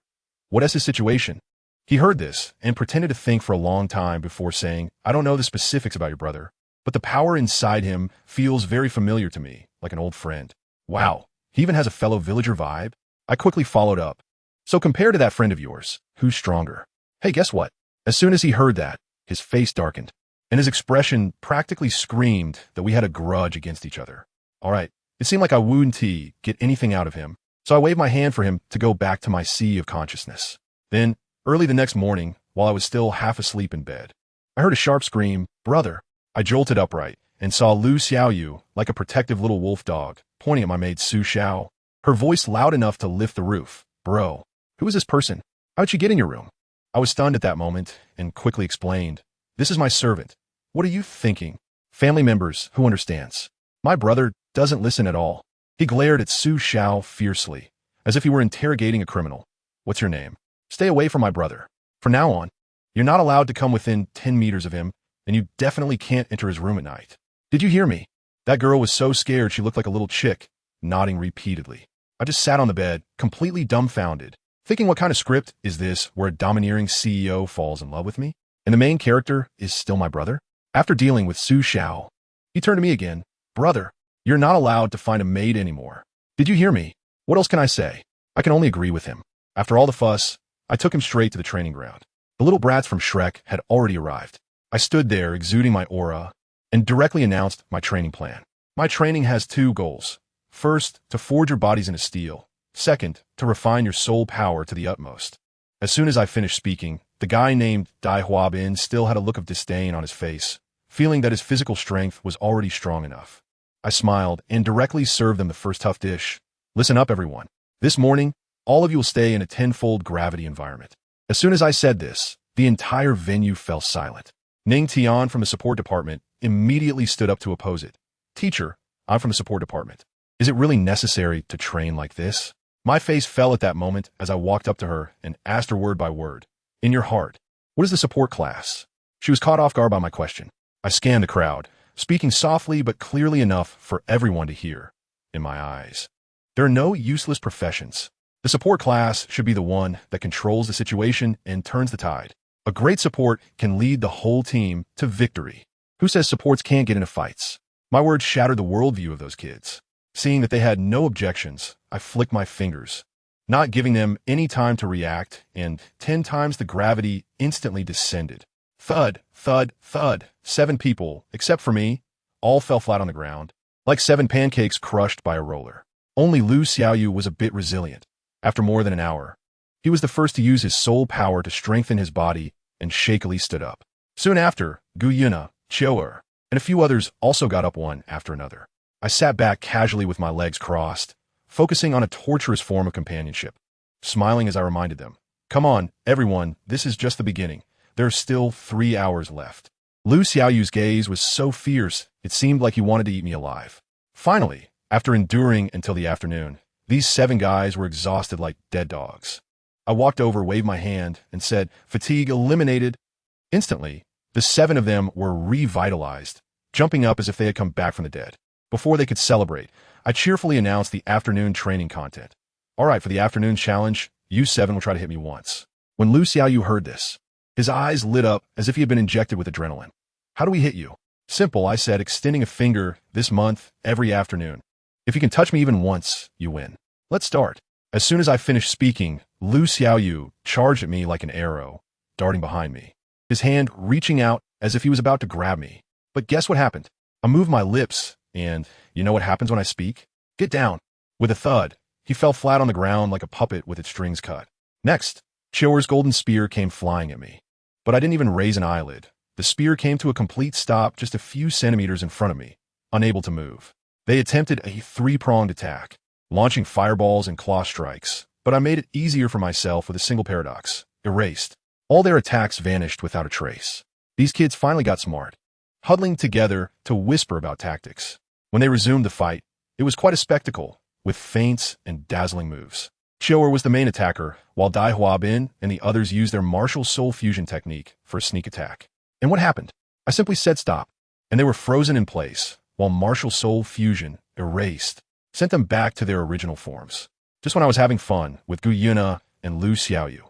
What is his situation?" He heard this and pretended to think for a long time before saying, "I don't know the specifics about your brother, but the power inside him feels very familiar to me, like an old friend. Wow, he even has a fellow villager vibe? I quickly followed up. So compared to that friend of yours, who's stronger? Hey, guess what? As soon as he heard that, his face darkened, and his expression practically screamed that we had a grudge against each other. All right, it seemed like I wouldn't get anything out of him, so I waved my hand for him to go back to my sea of consciousness. Then, early the next morning, while I was still half asleep in bed, I heard a sharp scream, "Brother!" I jolted upright and saw Lu Xiaoyu, like a protective little wolf dog, pointing at my maid Su Xiao, her voice loud enough to lift the roof. "Bro, who is this person? How'd she get in your room?" I was stunned at that moment and quickly explained, "This is my servant." "What are you thinking?" "Family members, who understands?" My brother doesn't listen at all. He glared at Su Xiao fiercely, as if he were interrogating a criminal. "What's your name?" "Stay away from my brother. From now on, you're not allowed to come within 10 meters of him, and you definitely can't enter his room at night." "Did you hear me?" That girl was so scared she looked like a little chick, nodding repeatedly. I just sat on the bed, completely dumbfounded, thinking what kind of script is this where a domineering CEO falls in love with me, and the main character is still my brother? After dealing with Su Xiao, he turned to me again. "Brother, you're not allowed to find a maid anymore." "Did you hear me?" What else can I say? I can only agree with him. After all the fuss, I took him straight to the training ground. The little brats from Shrek had already arrived. I stood there exuding my aura and directly announced my training plan. My training has 2 goals. First, to forge your bodies into steel. Second, to refine your soul power to the utmost. As soon as I finished speaking, the guy named Dai Huabin still had a look of disdain on his face, feeling that his physical strength was already strong enough. I smiled and directly served them the first tough dish. "Listen up, everyone. This morning, all of you will stay in a 10-fold gravity environment." As soon as I said this, the entire venue fell silent. Ning Tian from the support department immediately stood up to oppose it. "Teacher, I'm from the support department. Is it really necessary to train like this?" My face fell at that moment as I walked up to her and asked her word by word. "In your heart, what is the support class?" She was caught off guard by my question. I scanned the crowd, speaking softly but clearly enough for everyone to hear. In my eyes, there are no useless professions. The support class should be the one that controls the situation and turns the tide. A great support can lead the whole team to victory. Who says supports can't get into fights? My words shattered the worldview of those kids. Seeing that they had no objections, I flicked my fingers, not giving them any time to react, and 10 times the gravity instantly descended. Thud, thud, thud. 7 people, except for me, all fell flat on the ground, like 7 pancakes crushed by a roller. Only Lu Xiaoyu was a bit resilient. After more than an hour, he was the first to use his soul power to strengthen his body and shakily stood up. Soon after, Gu Yuna, Chiu'er, and a few others also got up one after another. I sat back casually with my legs crossed, focusing on a torturous form of companionship, smiling as I reminded them, "Come on, everyone, this is just the beginning. There are still 3 hours left." Lu Xiaoyu's gaze was so fierce, it seemed like he wanted to eat me alive. Finally, after enduring until the afternoon, these 7 guys were exhausted like dead dogs. I walked over, waved my hand, and said, "Fatigue eliminated." Instantly, the 7 of them were revitalized, jumping up as if they had come back from the dead. Before they could celebrate, I cheerfully announced the afternoon training content. "All right, for the afternoon challenge, you 7 will try to hit me once." When Lu Xiaoyu heard this, his eyes lit up as if he had been injected with adrenaline. "How do we hit you?" "Simple," I said, extending a finger this month, every afternoon. "If you can touch me even once, you win. Let's start." As soon as I finished speaking, Lu Xiaoyu charged at me like an arrow, darting behind me, his hand reaching out as if he was about to grab me. But guess what happened? I moved my lips, and you know what happens when I speak? "Get down." With a thud, he fell flat on the ground like a puppet with its strings cut. Next, Chiu'er's golden spear came flying at me. But I didn't even raise an eyelid. The spear came to a complete stop just a few centimeters in front of me, unable to move. They attempted a 3-pronged attack, launching fireballs and claw strikes, but I made it easier for myself with a single paradox: erased. All their attacks vanished without a trace. These kids finally got smart, huddling together to whisper about tactics. When they resumed the fight, it was quite a spectacle, with feints and dazzling moves. Chiu'er was the main attacker, while Dai Huabin and the others used their martial soul fusion technique for a sneak attack. And what happened? I simply said stop, and they were frozen in place, while martial soul fusion, erased, sent them back to their original forms. Just when I was having fun with Gu Yuna and Lu Xiaoyu,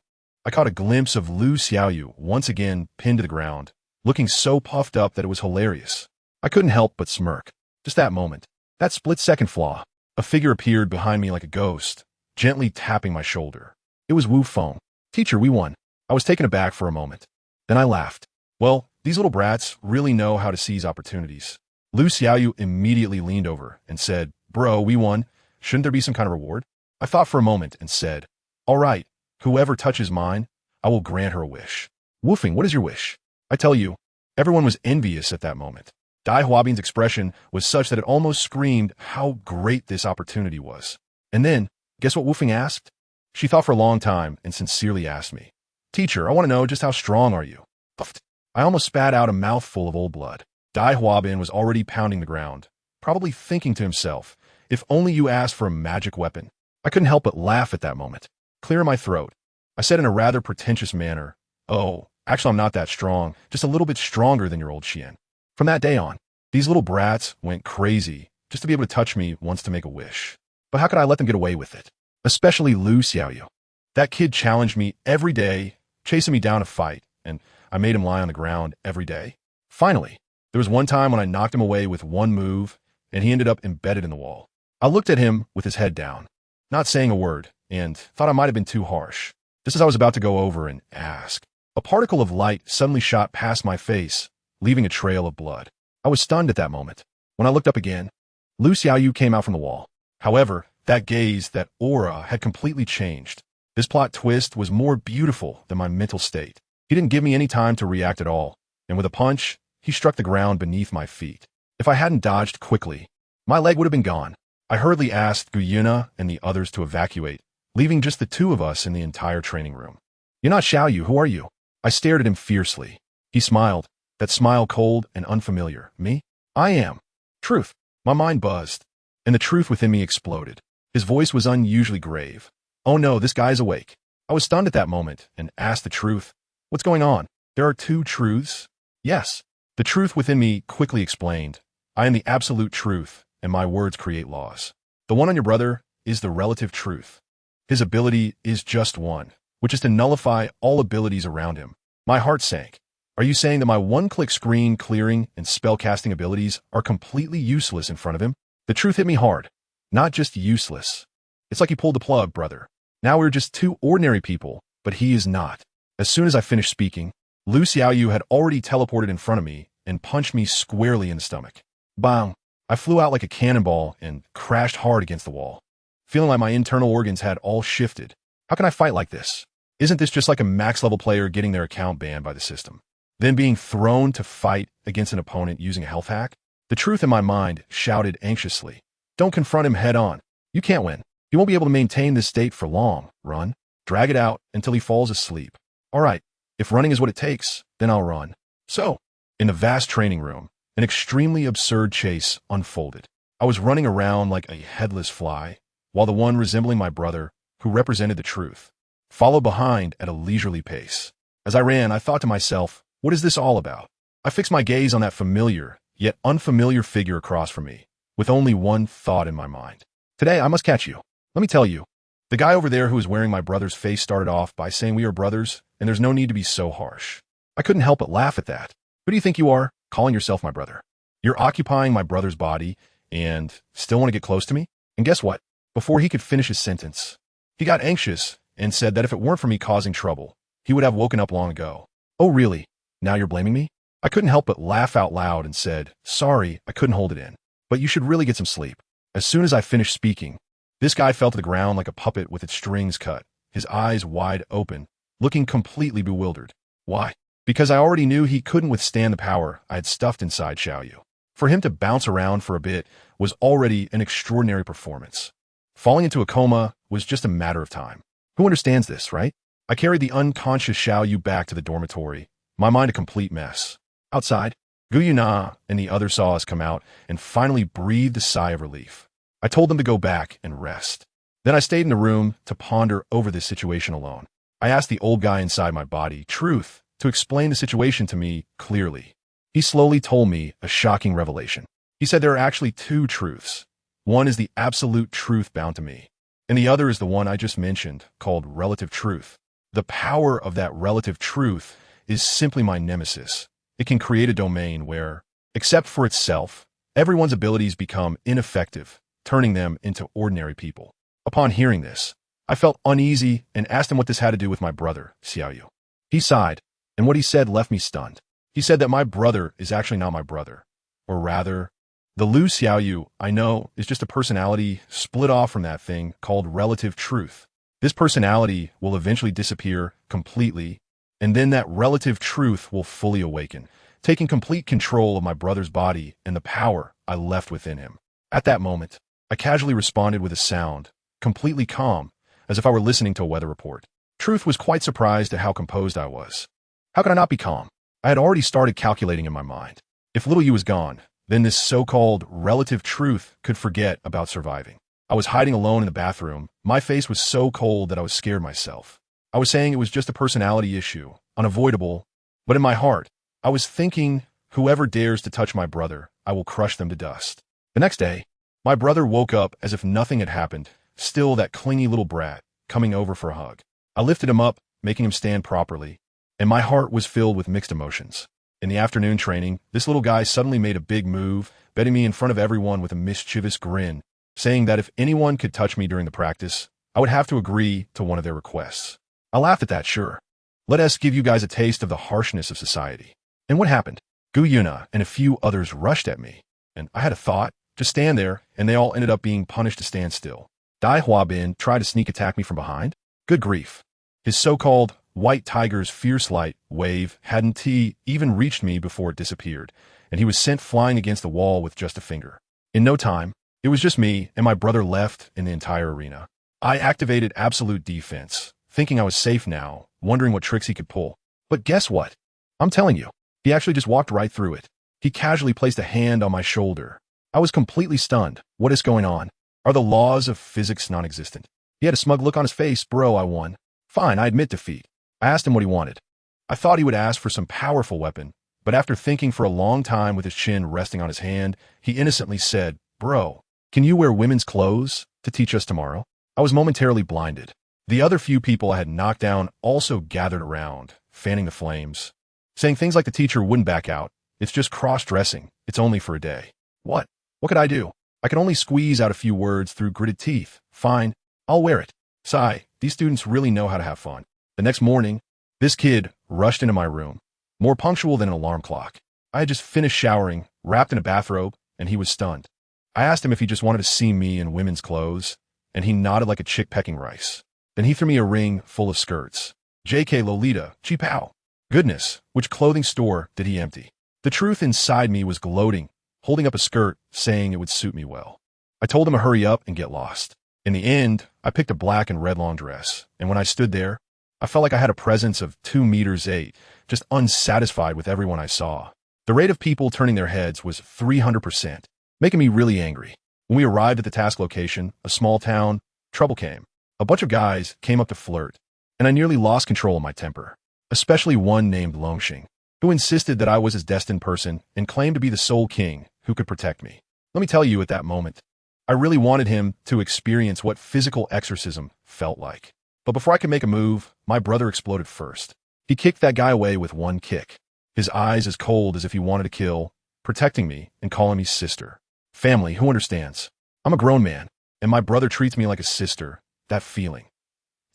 I caught a glimpse of Lu Xiaoyu once again pinned to the ground, looking so puffed up that it was hilarious. I couldn't help but smirk. Just that moment. That split-second flaw. A figure appeared behind me like a ghost, gently tapping my shoulder. It was Wu Feng. Teacher, we won. I was taken aback for a moment. Then I laughed. Well, these little brats really know how to seize opportunities. Lu Xiaoyu immediately leaned over and said, Bro, we won. Shouldn't there be some kind of reward? I thought for a moment and said, All right, whoever touches mine, I will grant her a wish. Wu Feng, what is your wish? I tell you, everyone was envious at that moment. Dai Huabing's expression was such that it almost screamed how great this opportunity was. And then, guess what Wu Feng asked? She thought for a long time and sincerely asked me, Teacher, I want to know just how strong are you? Puffed. I almost spat out a mouthful of old blood. Dai Huabing was already pounding the ground, probably thinking to himself, if only you asked for a magic weapon. I couldn't help but laugh at that moment. Clear my throat. I said in a rather pretentious manner, Oh, actually I'm not that strong, just a little bit stronger than your old Xian. From that day on, these little brats went crazy just to be able to touch me once to make a wish. But how could I let them get away with it? Especially Lu Xiaoyu. That kid challenged me every day, chasing me down to fight, and I made him lie on the ground every day. Finally, there was one time when I knocked him away with one move, and he ended up embedded in the wall. I looked at him with his head down, not saying a word, and thought I might have been too harsh. Just as I was about to go over and ask, a particle of light suddenly shot past my face, leaving a trail of blood. I was stunned at that moment. When I looked up again, Lu Xiaoyu came out from the wall. However, that gaze, that aura, had completely changed. This plot twist was more beautiful than my mental state. He didn't give me any time to react at all, and with a punch, he struck the ground beneath my feet. If I hadn't dodged quickly, my leg would have been gone. I hurriedly asked Guyuna and the others to evacuate, leaving just the two of us in the entire training room. You're not Xiaoyu, who are you? I stared at him fiercely. He smiled, that smile cold and unfamiliar. Me? I am. Truth. My mind buzzed, and the truth within me exploded. His voice was unusually grave. Oh no, this guy's awake. I was stunned at that moment and asked the truth. What's going on? There are two truths? Yes. The truth within me quickly explained. I am the absolute truth, and my words create laws. The one on your brother is the relative truth. His ability is just one, which is to nullify all abilities around him. My heart sank. Are you saying that my one-click screen clearing and spell-casting abilities are completely useless in front of him? The truth hit me hard. Not just useless. It's like he pulled the plug, brother. Now we're just two ordinary people, but he is not. As soon as I finished speaking, Lu Xiaoyu had already teleported in front of me and punched me squarely in the stomach. Bang! I flew out like a cannonball and crashed hard against the wall, feeling like my internal organs had all shifted. How can I fight like this? Isn't this just like a max-level player getting their account banned by the system, then being thrown to fight against an opponent using a health hack? The truth in my mind shouted anxiously. Don't confront him head-on. You can't win. He won't be able to maintain this state for long. Run. Drag it out until he falls asleep. All right, if running is what it takes, then I'll run. So, in the vast training room, an extremely absurd chase unfolded. I was running around like a headless fly, while the one resembling my brother, who represented the truth, followed behind at a leisurely pace. As I ran, I thought to myself, what is this all about? I fixed my gaze on that familiar, yet unfamiliar figure across from me, with only one thought in my mind. Today, I must catch you. Let me tell you, the guy over there who is wearing my brother's face started off by saying we are brothers, and there's no need to be so harsh. I couldn't help but laugh at that. Who do you think you are, calling yourself my brother? You're occupying my brother's body and still want to get close to me? And guess what? Before he could finish his sentence, he got anxious and said that if it weren't for me causing trouble, he would have woken up long ago. Oh, really? Now you're blaming me? I couldn't help but laugh out loud and said, sorry, I couldn't hold it in, but you should really get some sleep. As soon as I finished speaking, this guy fell to the ground like a puppet with its strings cut, his eyes wide open, looking completely bewildered. Why? Because I already knew he couldn't withstand the power I had stuffed inside Xiaoyu. For him to bounce around for a bit was already an extraordinary performance. Falling into a coma was just a matter of time. Who understands this, right? I carried the unconscious Xiaoyu back to the dormitory, my mind a complete mess. Outside, Gu Yuna and the others saw us come out and finally breathed a sigh of relief. I told them to go back and rest. Then I stayed in the room to ponder over this situation alone. I asked the old guy inside my body, Truth, to explain the situation to me clearly. He slowly told me a shocking revelation. He said there are actually two truths. One is the absolute truth bound to me, and the other is the one I just mentioned, called relative truth. The power of that relative truth is simply my nemesis. It can create a domain where Except for itself, everyone's abilities become ineffective, turning them into ordinary people. Upon hearing this, I felt uneasy and asked him what this had to do with my brother, Xiaoyu. He sighed, and what he said left me stunned. He said that my brother is actually not my brother, or rather, the Lu Xiaoyu I know is just a personality split off from that thing called relative truth. This personality will eventually disappear completely, and then that relative truth will fully awaken, taking complete control of my brother's body and the power I left within him. At that moment, I casually responded with a sound, completely calm, as if I were listening to a weather report. Truth was quite surprised at how composed I was. How could I not be calm? I had already started calculating in my mind. If little you was gone, then this so-called relative truth could forget about surviving. I was hiding alone in the bathroom. My face was so cold that I was scared myself. I was saying it was just a personality issue, unavoidable, but in my heart, I was thinking, whoever dares to touch my brother, I will crush them to dust. The next day, my brother woke up as if nothing had happened, still that clingy little brat, coming over for a hug. I lifted him up, making him stand properly, and my heart was filled with mixed emotions. In the afternoon training, this little guy suddenly made a big move, betting me in front of everyone with a mischievous grin, saying that if anyone could touch me during the practice, I would have to agree to one of their requests. I laughed at that, sure. Let us give you guys a taste of the harshness of society. And what happened? Gu Yuna and a few others rushed at me, and I had a thought, just stand there, and they all ended up being punished to stand still. Dai Huabin tried to sneak attack me from behind? Good grief. His so-called White Tiger's fierce light wave hadn't even reached me before it disappeared, and he was sent flying against the wall with just a finger. In no time, it was just me and my brother left in the entire arena. I activated absolute defense, thinking I was safe now, wondering what tricks he could pull. But guess what? I'm telling you, he actually just walked right through it. He casually placed a hand on my shoulder. I was completely stunned. What is going on? Are the laws of physics non-existent? He had a smug look on his face. Bro, I won. Fine, I admit defeat. I asked him what he wanted. I thought he would ask for some powerful weapon, but after thinking for a long time with his chin resting on his hand, he innocently said, Bro, can you wear women's clothes to teach us tomorrow? I was momentarily blinded. The other few people I had knocked down also gathered around, fanning the flames, saying things like the teacher wouldn't back out. It's just cross-dressing. It's only for a day. What? What could I do? I could only squeeze out a few words through gritted teeth. Fine, I'll wear it. Sigh, these students really know how to have fun. The next morning, this kid rushed into my room, more punctual than an alarm clock. I had just finished showering, wrapped in a bathrobe, and he was stunned. I asked him if he just wanted to see me in women's clothes, and he nodded like a chick pecking rice. Then he threw me a ring full of skirts. JK Lolita, Chi-Pow. Goodness, which clothing store did he empty? The truth inside me was gloating, holding up a skirt, saying it would suit me well. I told him to hurry up and get lost. In the end, I picked a black and red long dress, and when I stood there, I felt like I had a presence of 2 meters 8, just unsatisfied with everyone I saw. The rate of people turning their heads was 300%, making me really angry. When we arrived at the task location, a small town, trouble came. A bunch of guys came up to flirt, and I nearly lost control of my temper, especially one named Longxing, who insisted that I was his destined person and claimed to be the sole king who could protect me. Let me tell you, at that moment, I really wanted him to experience what physical exorcism felt like. But before I could make a move, my brother exploded first. He kicked that guy away with one kick, his eyes as cold as if he wanted to kill, protecting me and calling me sister. Family, who understands? I'm a grown man, and my brother treats me like a sister. That feeling.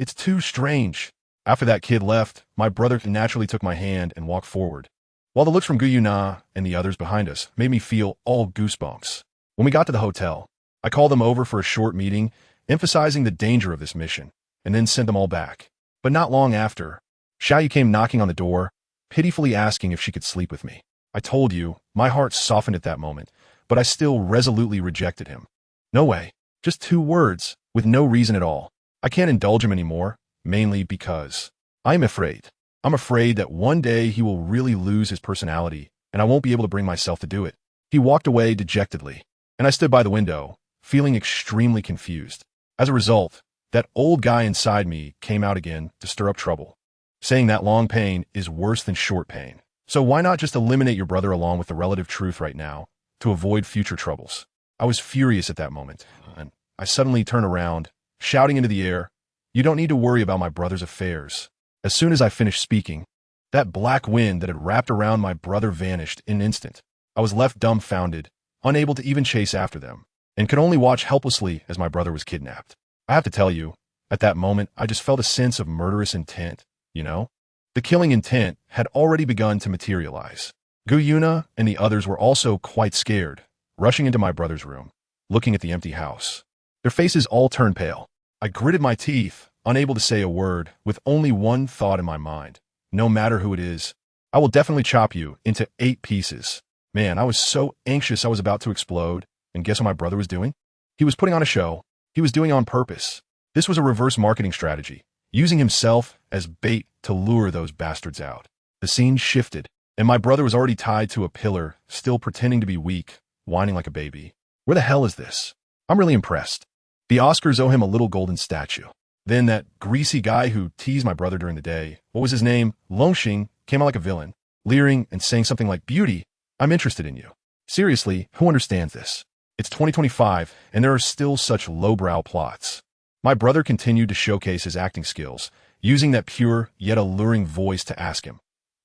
It's too strange. After that kid left, my brother naturally took my hand and walked forward, while the looks from Gu Yuna and the others behind us made me feel all goosebumps. When we got to the hotel, I called them over for a short meeting, emphasizing the danger of this mission, and then sent them all back. But not long after, Xiaoyu came knocking on the door, pitifully asking if she could sleep with me. I told you, my heart softened at that moment, but I still resolutely rejected him. No way. Just 2 words, with no reason at all. I can't indulge him anymore, mainly because I'm afraid. I'm afraid that one day he will really lose his personality, and I won't be able to bring myself to do it. He walked away dejectedly, and I stood by the window, feeling extremely confused. As a result, that old guy inside me came out again to stir up trouble, saying that long pain is worse than short pain. So why not just eliminate your brother along with the relative truth right now to avoid future troubles? I was furious at that moment, and I suddenly turned around, shouting into the air, "You don't need to worry about my brother's affairs." As soon as I finished speaking, that black wind that had wrapped around my brother vanished in an instant. I was left dumbfounded, unable to even chase after them, and could only watch helplessly as my brother was kidnapped. I have to tell you, at that moment, I just felt a sense of murderous intent, you know? The killing intent had already begun to materialize. Guyuna and the others were also quite scared, rushing into my brother's room, looking at the empty house. Their faces all turned pale. I gritted my teeth, unable to say a word, with only one thought in my mind. No matter who it is, I will definitely chop you into 8 pieces. Man, I was so anxious I was about to explode, and guess what my brother was doing? He was putting on a show. He was doing it on purpose. This was a reverse marketing strategy, using himself as bait to lure those bastards out. The scene shifted, and my brother was already tied to a pillar, still pretending to be weak, whining like a baby. Where the hell is this? I'm really impressed. The Oscars owe him a little golden statue. Then that greasy guy who teased my brother during the day, what was his name? Longxing, came out like a villain, leering and saying something like, "Beauty, I'm interested in you." Seriously, who understands this? It's 2025, and there are still such lowbrow plots. My brother continued to showcase his acting skills, using that pure yet alluring voice to ask him,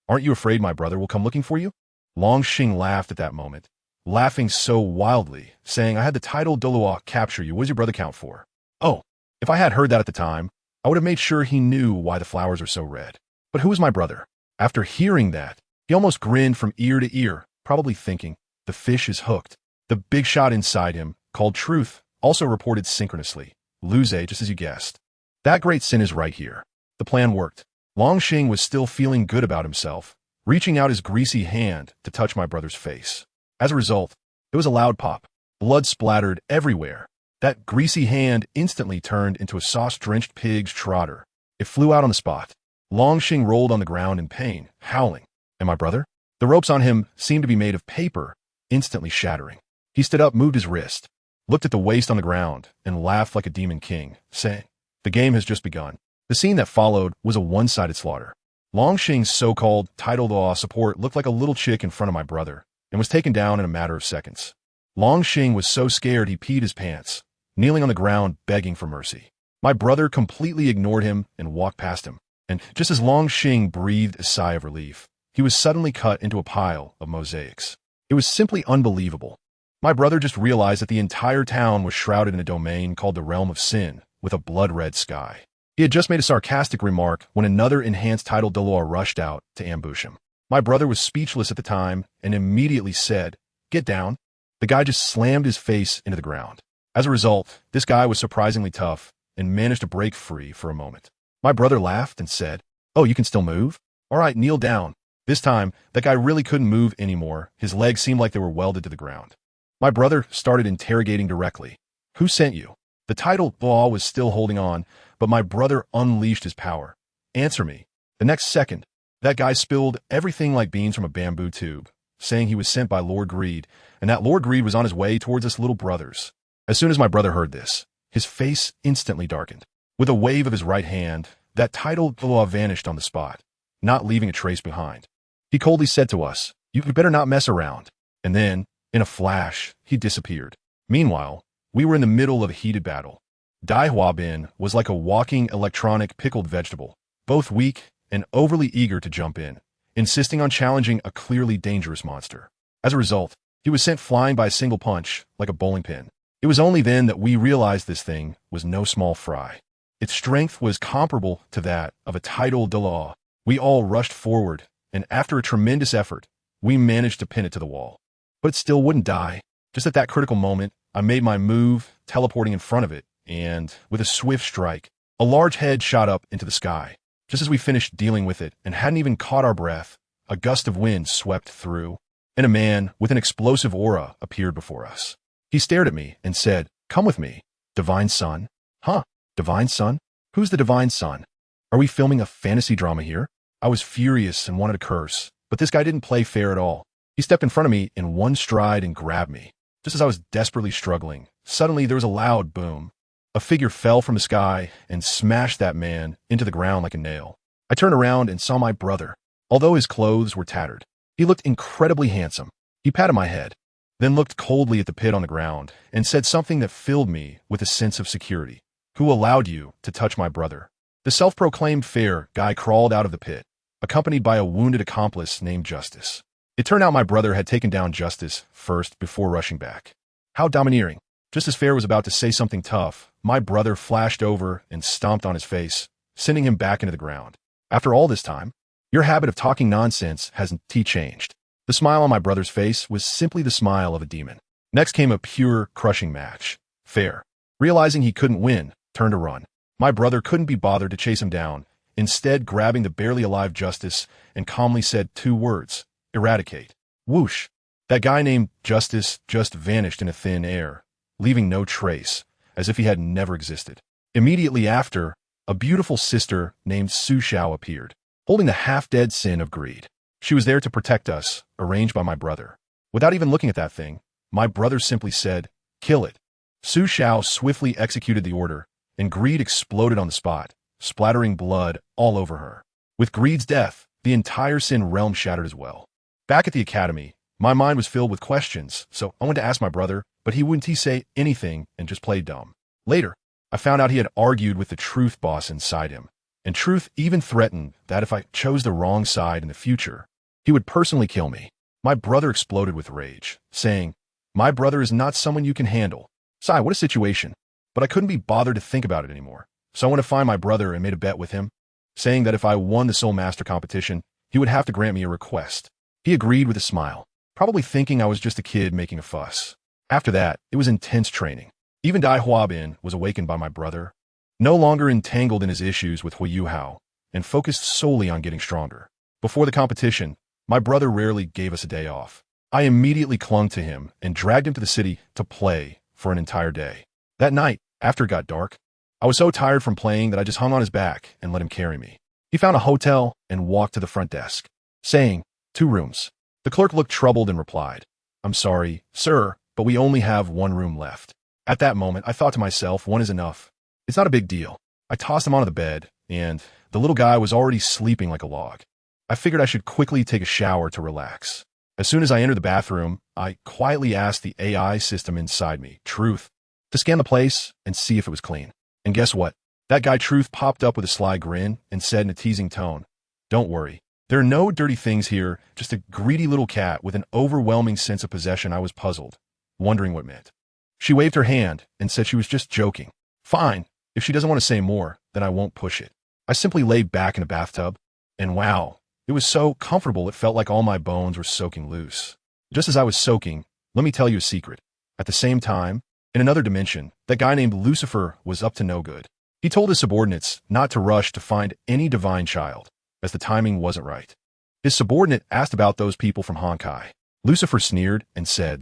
"Aren't you afraid my brother will come looking for you?" Longxing laughed at that moment, laughing so wildly, saying, "I had the title Doloa capture you. What does your brother count for?" Oh, if I had heard that at the time, I would have made sure he knew why the flowers are so red. But who is my brother? After hearing that, he almost grinned from ear to ear, probably thinking, the fish is hooked. The big shot inside him, called Truth, also reported synchronously, "Luze, just as you guessed." That great sin is right here. The plan worked. Longxing was still feeling good about himself, reaching out his greasy hand to touch my brother's face. As a result, it was a loud pop. Blood splattered everywhere. That greasy hand instantly turned into a sauce-drenched pig's trotter. It flew out on the spot. Longxing rolled on the ground in pain, howling. And my brother? The ropes on him seemed to be made of paper, instantly shattering. He stood up, moved his wrist, looked at the waste on the ground, and laughed like a demon king, saying, "The game has just begun." The scene that followed was a one-sided slaughter. Longxing's so-called titled law support looked like a little chick in front of my brother, and was taken down in a matter of seconds. Longxing was so scared he peed his pants, kneeling on the ground begging for mercy. My brother completely ignored him and walked past him, and just as Longxing breathed a sigh of relief, he was suddenly cut into a pile of mosaics. It was simply unbelievable. My brother just realized that the entire town was shrouded in a domain called the Realm of Sin, with a blood-red sky. He had just made a sarcastic remark when another enhanced title Delor rushed out to ambush him. My brother was speechless at the time and immediately said, "Get down." The guy just slammed his face into the ground. As a result, this guy was surprisingly tough and managed to break free for a moment. My brother laughed and said, "Oh, you can still move? All right, kneel down." This time, that guy really couldn't move anymore. His legs seemed like they were welded to the ground. My brother started interrogating directly. "Who sent you?" The title law was still holding on, but my brother unleashed his power. "Answer me." The next second, that guy spilled everything like beans from a bamboo tube, saying he was sent by Lord Greed, and that Lord Greed was on his way towards us little brothers. As soon as my brother heard this, his face instantly darkened. With a wave of his right hand, that title law vanished on the spot, not leaving a trace behind. He coldly said to us, "You better not mess around." And then, in a flash, he disappeared. Meanwhile, we were in the middle of a heated battle. Dai Hua Bin was like a walking electronic pickled vegetable, both weak and overly eager to jump in, insisting on challenging a clearly dangerous monster. As a result, he was sent flying by a single punch, like a bowling pin. It was only then that we realized this thing was no small fry. Its strength was comparable to that of a title de law. We all rushed forward, and after a tremendous effort, we managed to pin it to the wall. But it still wouldn't die. Just at that critical moment, I made my move, teleporting in front of it, and, with a swift strike, a large head shot up into the sky. Just as we finished dealing with it and hadn't even caught our breath, a gust of wind swept through, and a man with an explosive aura appeared before us. He stared at me and said, "Come with me, Divine Son." Huh? Divine Son? Who's the Divine Son? Are we filming a fantasy drama here? I was furious and wanted to curse, but this guy didn't play fair at all. He stepped in front of me in one stride and grabbed me. Just as I was desperately struggling, suddenly there was a loud boom. A figure fell from the sky and smashed that man into the ground like a nail. I turned around and saw my brother. Although his clothes were tattered, he looked incredibly handsome. He patted my head, then looked coldly at the pit on the ground and said something that filled me with a sense of security. "Who allowed you to touch my brother?" The self-proclaimed fair guy crawled out of the pit, accompanied by a wounded accomplice named Justice. It turned out my brother had taken down Justice first before rushing back. How domineering. Just as Fair was about to say something tough, my brother flashed over and stomped on his face, sending him back into the ground. After all this time, your habit of talking nonsense hasn't changed. The smile on my brother's face was simply the smile of a demon. Next came a pure, crushing match. Fair, realizing he couldn't win, turned to run. My brother couldn't be bothered to chase him down, instead grabbing the barely alive Justice and calmly said 2 words, eradicate. Whoosh. That guy named Justice just vanished in a thin air, leaving no trace, as if he had never existed. Immediately after, a beautiful sister named Su Xiao appeared, holding the half-dead sin of greed. She was there to protect us, arranged by my brother. Without even looking at that thing, my brother simply said, kill it. Su Xiao swiftly executed the order, and greed exploded on the spot, splattering blood all over her. With greed's death, the entire sin realm shattered as well. Back at the academy, my mind was filled with questions, so I went to ask my brother, but he wouldn't say anything and just played dumb. Later, I found out he had argued with the truth boss inside him, and truth even threatened that if I chose the wrong side in the future, he would personally kill me. My brother exploded with rage, saying, my brother is not someone you can handle. Sigh, what a situation. But I couldn't be bothered to think about it anymore, so I went to find my brother and made a bet with him, saying that if I won the Soul Master competition, he would have to grant me a request. He agreed with a smile, probably thinking I was just a kid making a fuss. After that, it was intense training. Even Dai Huabin was awakened by my brother, no longer entangled in his issues with Hui Yuhao, and focused solely on getting stronger. Before the competition, my brother rarely gave us a day off. I immediately clung to him and dragged him to the city to play for an entire day. That night, after it got dark, I was so tired from playing that I just hung on his back and let him carry me. He found a hotel and walked to the front desk, saying, 2 rooms. The clerk looked troubled and replied, I'm sorry, sir, but we only have 1 room left. At that moment, I thought to myself, 1 is enough. It's not a big deal. I tossed him onto the bed, and the little guy was already sleeping like a log. I figured I should quickly take a shower to relax. As soon as I entered the bathroom, I quietly asked the AI system inside me, Truth, to scan the place and see if it was clean. And guess what? That guy Truth popped up with a sly grin and said in a teasing tone, don't worry. There are no dirty things here, just a greedy little cat with an overwhelming sense of possession. I was puzzled, wondering what it meant. She waved her hand and said she was just joking. Fine, if she doesn't want to say more, then I won't push it. I simply lay back in the bathtub, and wow, it was so comfortable it felt like all my bones were soaking loose. Just as I was soaking, let me tell you a secret. At the same time, in another dimension, that guy named Lucifer was up to no good. He told his subordinates not to rush to find any divine child, as the timing wasn't right. His subordinate asked about those people from Honkai. Lucifer sneered and said,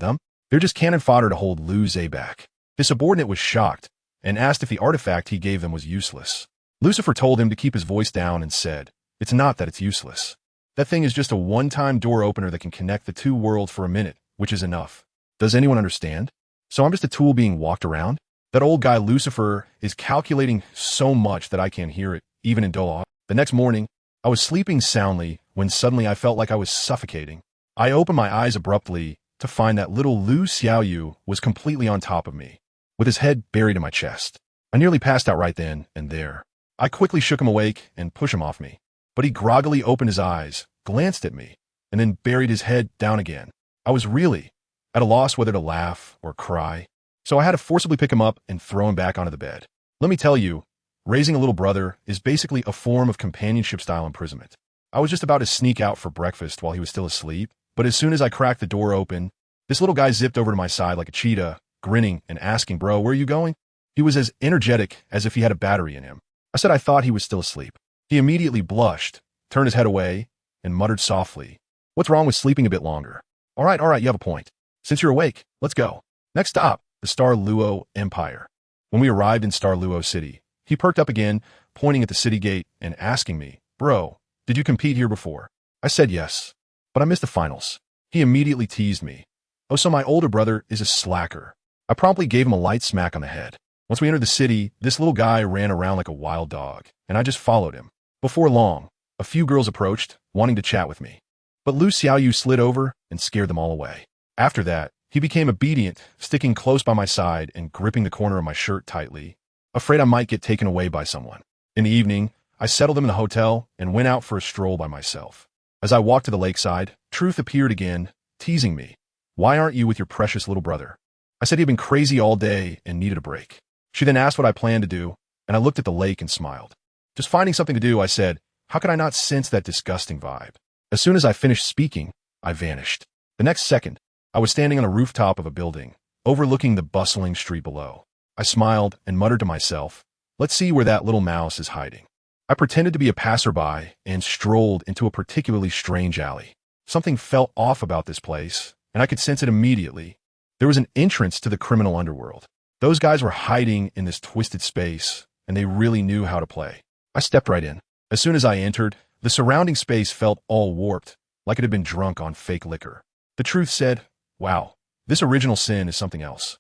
they're just cannon fodder to hold Lu Zhe back. His subordinate was shocked and asked if the artifact he gave them was useless. Lucifer told him to keep his voice down and said, it's not that it's useless. That thing is just a one-time door opener that can connect the 2 worlds for a minute, which is enough. Does anyone understand? So I'm just a tool being walked around? That old guy Lucifer is calculating so much that I can't hear it, even in Doha. The next morning, I was sleeping soundly when suddenly I felt like I was suffocating. I opened my eyes abruptly to find that little Lu Xiaoyu was completely on top of me, with his head buried in my chest. I nearly passed out right then and there. I quickly shook him awake and pushed him off me, but he groggily opened his eyes, glanced at me, and then buried his head down again. I was really at a loss whether to laugh or cry, so I had to forcibly pick him up and throw him back onto the bed. Let me tell you, raising a little brother is basically a form of companionship-style imprisonment. I was just about to sneak out for breakfast while he was still asleep, but as soon as I cracked the door open, this little guy zipped over to my side like a cheetah, grinning and asking, bro, where are you going? He was as energetic as if he had a battery in him. I said I thought he was still asleep. He immediately blushed, turned his head away, and muttered softly, what's wrong with sleeping a bit longer? All right, you have a point. Since you're awake, let's go. Next stop, the Star Luo Empire. When we arrived in Star Luo City, he perked up again, pointing at the city gate and asking me, bro, did you compete here before? I said yes, but I missed the finals. He immediately teased me. Oh, so my older brother is a slacker. I promptly gave him a light smack on the head. Once we entered the city, this little guy ran around like a wild dog, and I just followed him. Before long, a few girls approached, wanting to chat with me. But Lu Xiaoyu slid over and scared them all away. After that, he became obedient, sticking close by my side and gripping the corner of my shirt tightly, afraid I might get taken away by someone. In the evening, I settled him in the hotel and went out for a stroll by myself. As I walked to the lakeside, Truth appeared again, teasing me. Why aren't you with your precious little brother? I said he'd been crazy all day and needed a break. She then asked what I planned to do, and I looked at the lake and smiled. Just finding something to do, I said. How could I not sense that disgusting vibe? As soon as I finished speaking, I vanished. The next second, I was standing on a rooftop of a building, overlooking the bustling street below. I smiled and muttered to myself, let's see where that little mouse is hiding. I pretended to be a passerby and strolled into a particularly strange alley. Something felt off about this place, and I could sense it immediately. There was an entrance to the criminal underworld. Those guys were hiding in this twisted space, and they really knew how to play. I stepped right in. As soon as I entered, the surrounding space felt all warped, like it had been drunk on fake liquor. The Truth said, wow, this original sin is something else.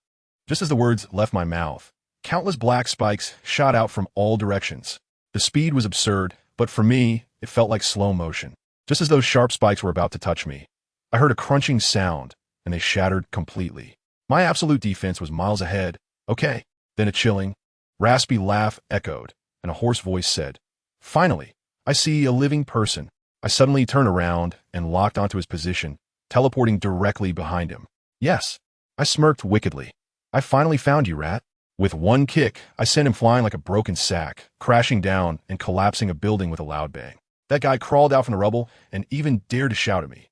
Just as the words left my mouth, countless black spikes shot out from all directions. The speed was absurd, but for me, it felt like slow motion. Just as those sharp spikes were about to touch me, I heard a crunching sound, and they shattered completely. My absolute defense was miles ahead. Okay. Then a chilling, raspy laugh echoed, and a hoarse voice said, finally, I see a living person. I suddenly turned around and locked onto his position, teleporting directly behind him. Yes, I smirked wickedly. I finally found you, rat. With one kick, I sent him flying like a broken sack, crashing down and collapsing a building with a loud bang. That guy crawled out from the rubble and even dared to shout at me.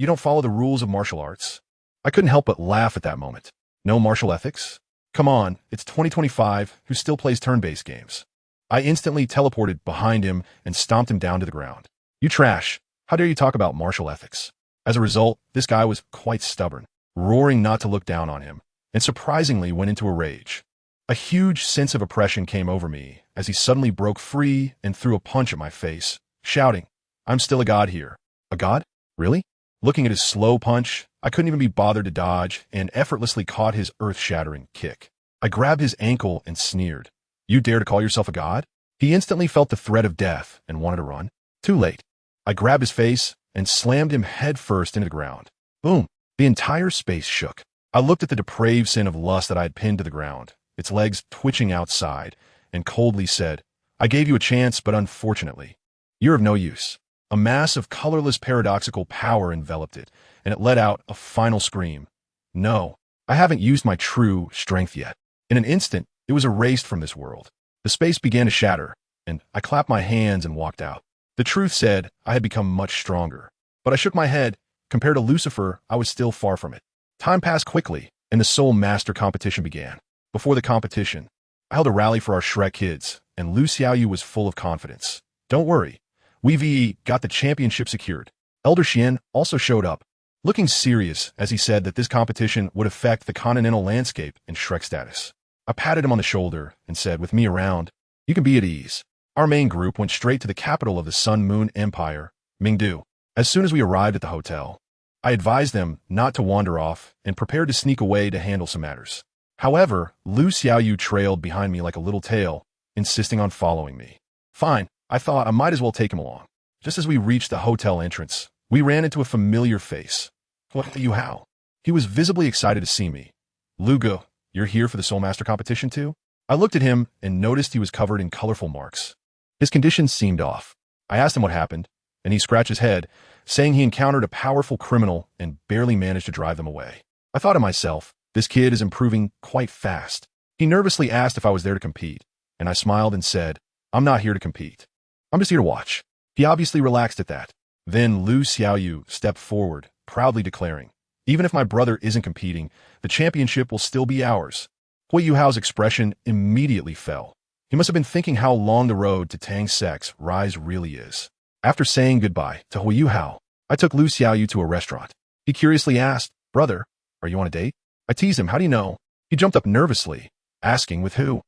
You don't follow the rules of martial arts? I couldn't help but laugh at that moment. No martial ethics? Come on, it's 2025, who still plays turn-based games? I instantly teleported behind him and stomped him down to the ground. You trash. How dare you talk about martial ethics? As a result, this guy was quite stubborn, roaring not to look down on him, and surprisingly went into a rage. A huge sense of oppression came over me as he suddenly broke free and threw a punch at my face, shouting, I'm still a god here. A god? Really? Looking at his slow punch, I couldn't even be bothered to dodge and effortlessly caught his earth-shattering kick. I grabbed his ankle and sneered. You dare to call yourself a god? He instantly felt the threat of death and wanted to run. Too late. I grabbed his face and slammed him headfirst into the ground. Boom! The entire space shook. I looked at the depraved sin of lust that I had pinned to the ground, its legs twitching outside, and coldly said, I gave you a chance, but unfortunately, you're of no use. A mass of colorless paradoxical power enveloped it, and it let out a final scream. No, I haven't used my true strength yet. In an instant, it was erased from this world. The space began to shatter, and I clapped my hands and walked out. The Truth said I had become much stronger, but I shook my head. Compared to Lucifer, I was still far from it. Time passed quickly, and the Soul Master competition began. Before the competition, I held a rally for our Shrek kids, and Lu Xiaoyu was full of confidence. Don't worry, we got the championship secured. Elder Xian also showed up, looking serious as he said that this competition would affect the continental landscape and Shrek status. I patted him on the shoulder and said, with me around, you can be at ease. Our main group went straight to the capital of the Sun Moon Empire, Mingdu. As soon as we arrived at the hotel, I advised them not to wander off and prepared to sneak away to handle some matters. However, Lu Xiaoyu trailed behind me like a little tail, insisting on following me. Fine, I thought I might as well take him along. Just as we reached the hotel entrance, we ran into a familiar face. What you how? He was visibly excited to see me. Lugo, you're here for the Soul Master competition too? I looked at him and noticed he was covered in colorful marks. His conditions seemed off. I asked him what happened, and he scratched his head, saying he encountered a powerful criminal and barely managed to drive them away. I thought to myself, this kid is improving quite fast. He nervously asked if I was there to compete, and I smiled and said, I'm not here to compete. I'm just here to watch. He obviously relaxed at that. Then Lu Xiaoyu stepped forward, proudly declaring, even if my brother isn't competing, the championship will still be ours. Hui Yuhao's expression immediately fell. He must have been thinking how long the road to Tang Sek's rise really is. After saying goodbye to Hui Yuhao, I took Lu Xiaoyu to a restaurant. He curiously asked, brother, are you on a date? I teased him, how do you know? He jumped up nervously, asking with who?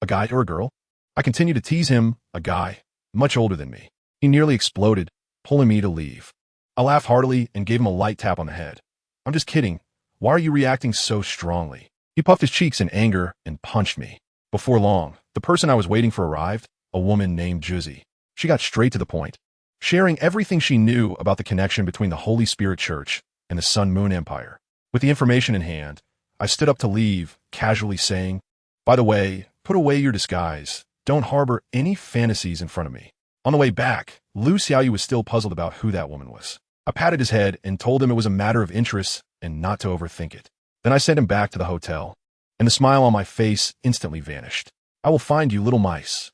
A guy or a girl? I continued to tease him, a guy, much older than me. He nearly exploded, pulling me to leave. I laughed heartily and gave him a light tap on the head. I'm just kidding. Why are you reacting so strongly? He puffed his cheeks in anger and punched me. Before long, the person I was waiting for arrived, a woman named Juzi. She got straight to the point, sharing everything she knew about the connection between the Holy Spirit Church and the Sun Moon Empire. With the information in hand, I stood up to leave, casually saying, by the way, put away your disguise. Don't harbor any fantasies in front of me. On the way back, Lu Xiaoyu was still puzzled about who that woman was. I patted his head and told him it was a matter of interest and not to overthink it. Then I sent him back to the hotel, and the smile on my face instantly vanished. I will find you, little mice.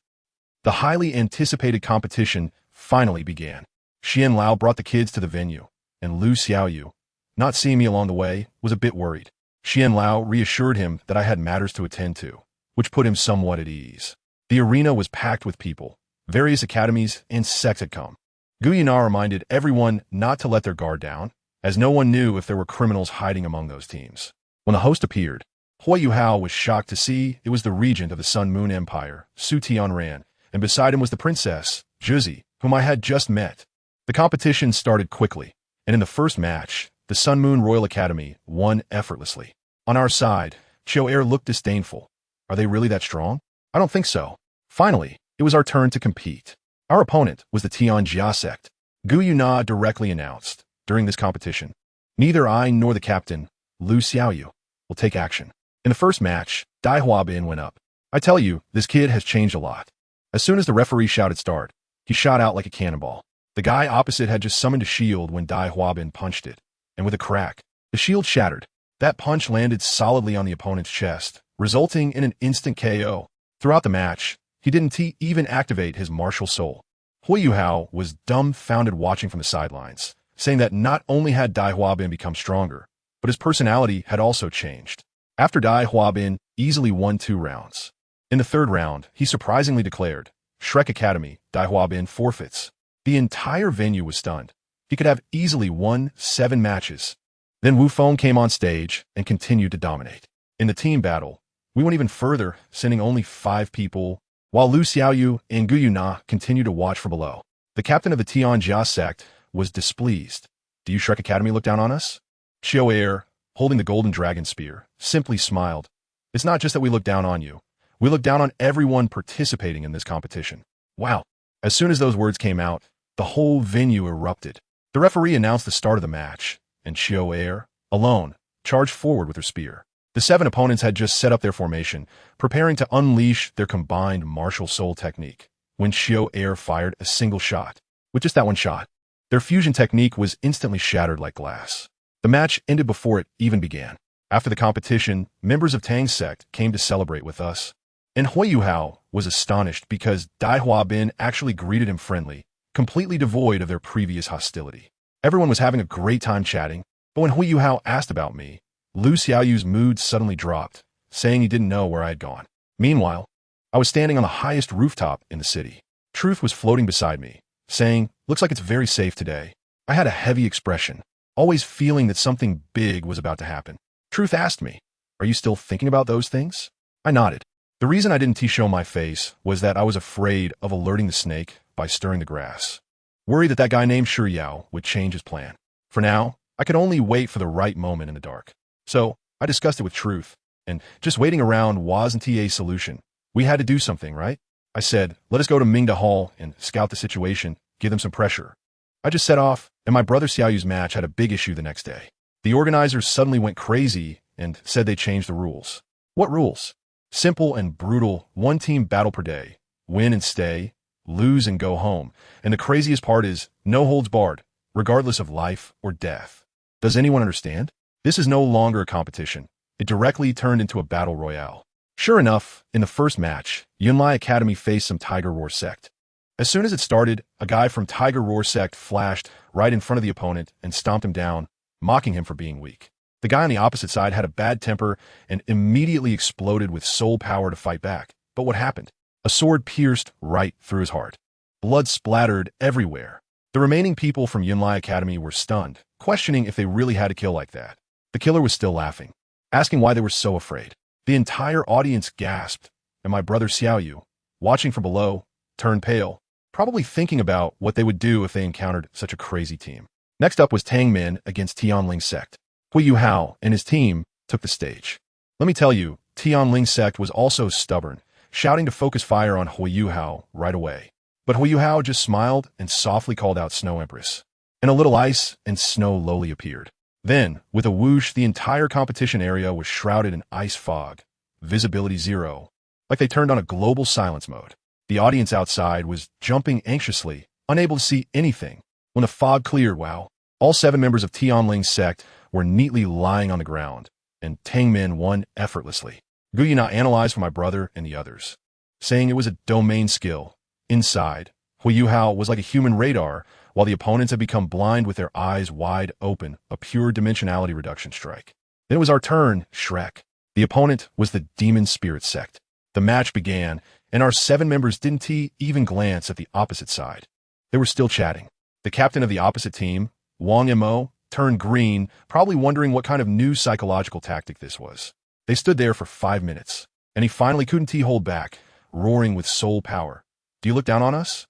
The highly anticipated competition finally began. Xian Lao brought the kids to the venue, and Lu Xiaoyu, not seeing me along the way, was a bit worried. Xian Lao reassured him that I had matters to attend to, which put him somewhat at ease. The arena was packed with people. Various academies and sects had come. Gu Yuna reminded everyone not to let their guard down, as no one knew if there were criminals hiding among those teams. When the host appeared, Hui Yuhao was shocked to see it was the regent of the Sun Moon Empire, Su Tianran, and beside him was the princess, Zhuzi, whom I had just met. The competition started quickly, and in the first match, the Sun Moon Royal Academy won effortlessly. On our side, Qiu Er looked disdainful. Are they really that strong? I don't think so. Finally, it was our turn to compete. Our opponent was the Tianjia sect. Gu Yuna directly announced, during this competition, neither I nor the captain, Lu Xiaoyu, will take action. In the first match, Dai Huabin went up. I tell you, this kid has changed a lot. As soon as the referee shouted start, he shot out like a cannonball. The guy opposite had just summoned a shield when Dai Huabin punched it, and with a crack, the shield shattered. That punch landed solidly on the opponent's chest, resulting in an instant KO. Throughout the match, he didn't even activate his martial soul. Hui Yuhao was dumbfounded watching from the sidelines, saying that not only had Dai Huabin become stronger, but his personality had also changed. After Dai Huabin easily won 2 rounds. In the third round, he surprisingly declared, Shrek Academy, Dai Huabin forfeits. The entire venue was stunned. He could have easily won 7 matches. Then Wu Feng came on stage and continued to dominate. In the team battle, we went even further, sending only 5 people, while Lu Xiaoyu and Gu Yuna continued to watch from below. The captain of the Tianjia sect was displeased. Do you Shrek Academy look down on us? Qiu Er, holding the golden dragon spear, simply smiled. It's not just that we look down on you. We look down on everyone participating in this competition. Wow. As soon as those words came out, the whole venue erupted. The referee announced the start of the match, and Qiu Er, alone, charged forward with her spear. The 7 opponents had just set up their formation, preparing to unleash their combined martial soul technique, when Qiu Er fired a single shot. With just that one shot, their fusion technique was instantly shattered like glass. The match ended before it even began. After the competition, members of Tang's sect came to celebrate with us, and Hui Yuhao was astonished because Dai Huabin actually greeted him friendly, completely devoid of their previous hostility. Everyone was having a great time chatting, but when Hui Yuhao asked about me, Lu Xiaoyu's mood suddenly dropped, saying he didn't know where I had gone. Meanwhile, I was standing on the highest rooftop in the city. Truth was floating beside me, saying, looks like it's very safe today. I had a heavy expression, always feeling that something big was about to happen. Truth asked me, are you still thinking about those things? I nodded. The reason I didn't show my face was that I was afraid of alerting the snake by stirring the grass. Worried that that guy named Shi Yao would change his plan. For now, I could only wait for the right moment in the dark. So, I discussed it with Truth, and just waiting around wasn't a solution. We had to do something, right? I said, let us go to Mingda Hall and scout the situation, give them some pressure. I just set off, and my brother Xiaoyu's match had a big issue the next day. The organizers suddenly went crazy and said they changed the rules. What rules? Simple and brutal, 1-team battle per day. Win and stay, lose and go home. And the craziest part is, no holds barred, regardless of life or death. Does anyone understand? This is no longer a competition. It directly turned into a battle royale. Sure enough, in the first match, Yunlai Academy faced some Tiger Roar sect. As soon as it started, a guy from Tiger Roar sect flashed right in front of the opponent and stomped him down, mocking him for being weak. The guy on the opposite side had a bad temper and immediately exploded with soul power to fight back. But what happened? A sword pierced right through his heart. Blood splattered everywhere. The remaining people from Yunlai Academy were stunned, questioning if they really had to kill like that. The killer was still laughing, asking why they were so afraid. The entire audience gasped, and my brother Xiaoyu, watching from below, turned pale, probably thinking about what they would do if they encountered such a crazy team. Next up was Tang Min against Tianling sect. Hui Yuhao and his team took the stage. Let me tell you, Tianling sect was also stubborn, shouting to focus fire on Hui Yuhao right away. But Hui Yuhao just smiled and softly called out Snow Empress. And a little ice and snow lowly appeared. Then, with a whoosh, the entire competition area was shrouded in ice fog, visibility 0, like they turned on a global silence mode. The audience outside was jumping anxiously, unable to see anything. When the fog cleared, wow, all 7 members of Tianling's sect were neatly lying on the ground, and Tangmin won effortlessly. Gu Yuna analyzed for my brother and the others, saying it was a domain skill. Inside, Hui Yuhao was like a human radar, while the opponents had become blind with their eyes wide open, a pure dimensionality reduction strike. Then it was our turn, Shrek. The opponent was the Demon Spirit sect. The match began, and our 7 members didn't even glance at the opposite side. They were still chatting. The captain of the opposite team, Wang Mo, turned green, probably wondering what kind of new psychological tactic this was. They stood there for 5 minutes, and he finally couldn't hold back, roaring with soul power. Do you look down on us?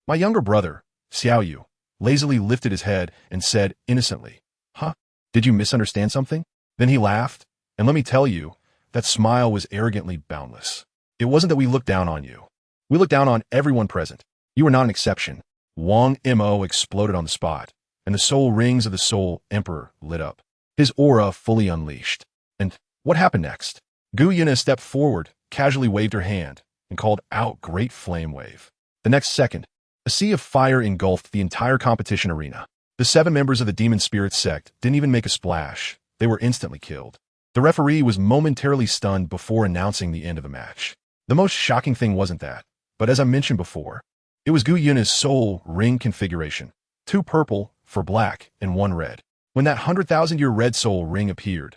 My younger brother, Xiao Yu, lazily lifted his head and said innocently, Huh? Did you misunderstand something? Then he laughed, and let me tell you, that smile was arrogantly boundless. It wasn't that we looked down on you. We looked down on everyone present. You were not an exception. Wang Mo exploded on the spot, and the soul rings of the Soul Emperor lit up, his aura fully unleashed. And what happened next? Gu Yuna stepped forward, casually waved her hand, and called out Great Flame Wave. The next second, a sea of fire engulfed the entire competition arena. The 7 members of the Demon Spirit sect didn't even make a splash. They were instantly killed. The referee was momentarily stunned before announcing the end of the match. The most shocking thing wasn't that, but as I mentioned before, it was Gu Yuna's soul ring configuration, 2 purple for black and 1 red. When that 100,000-year red soul ring appeared,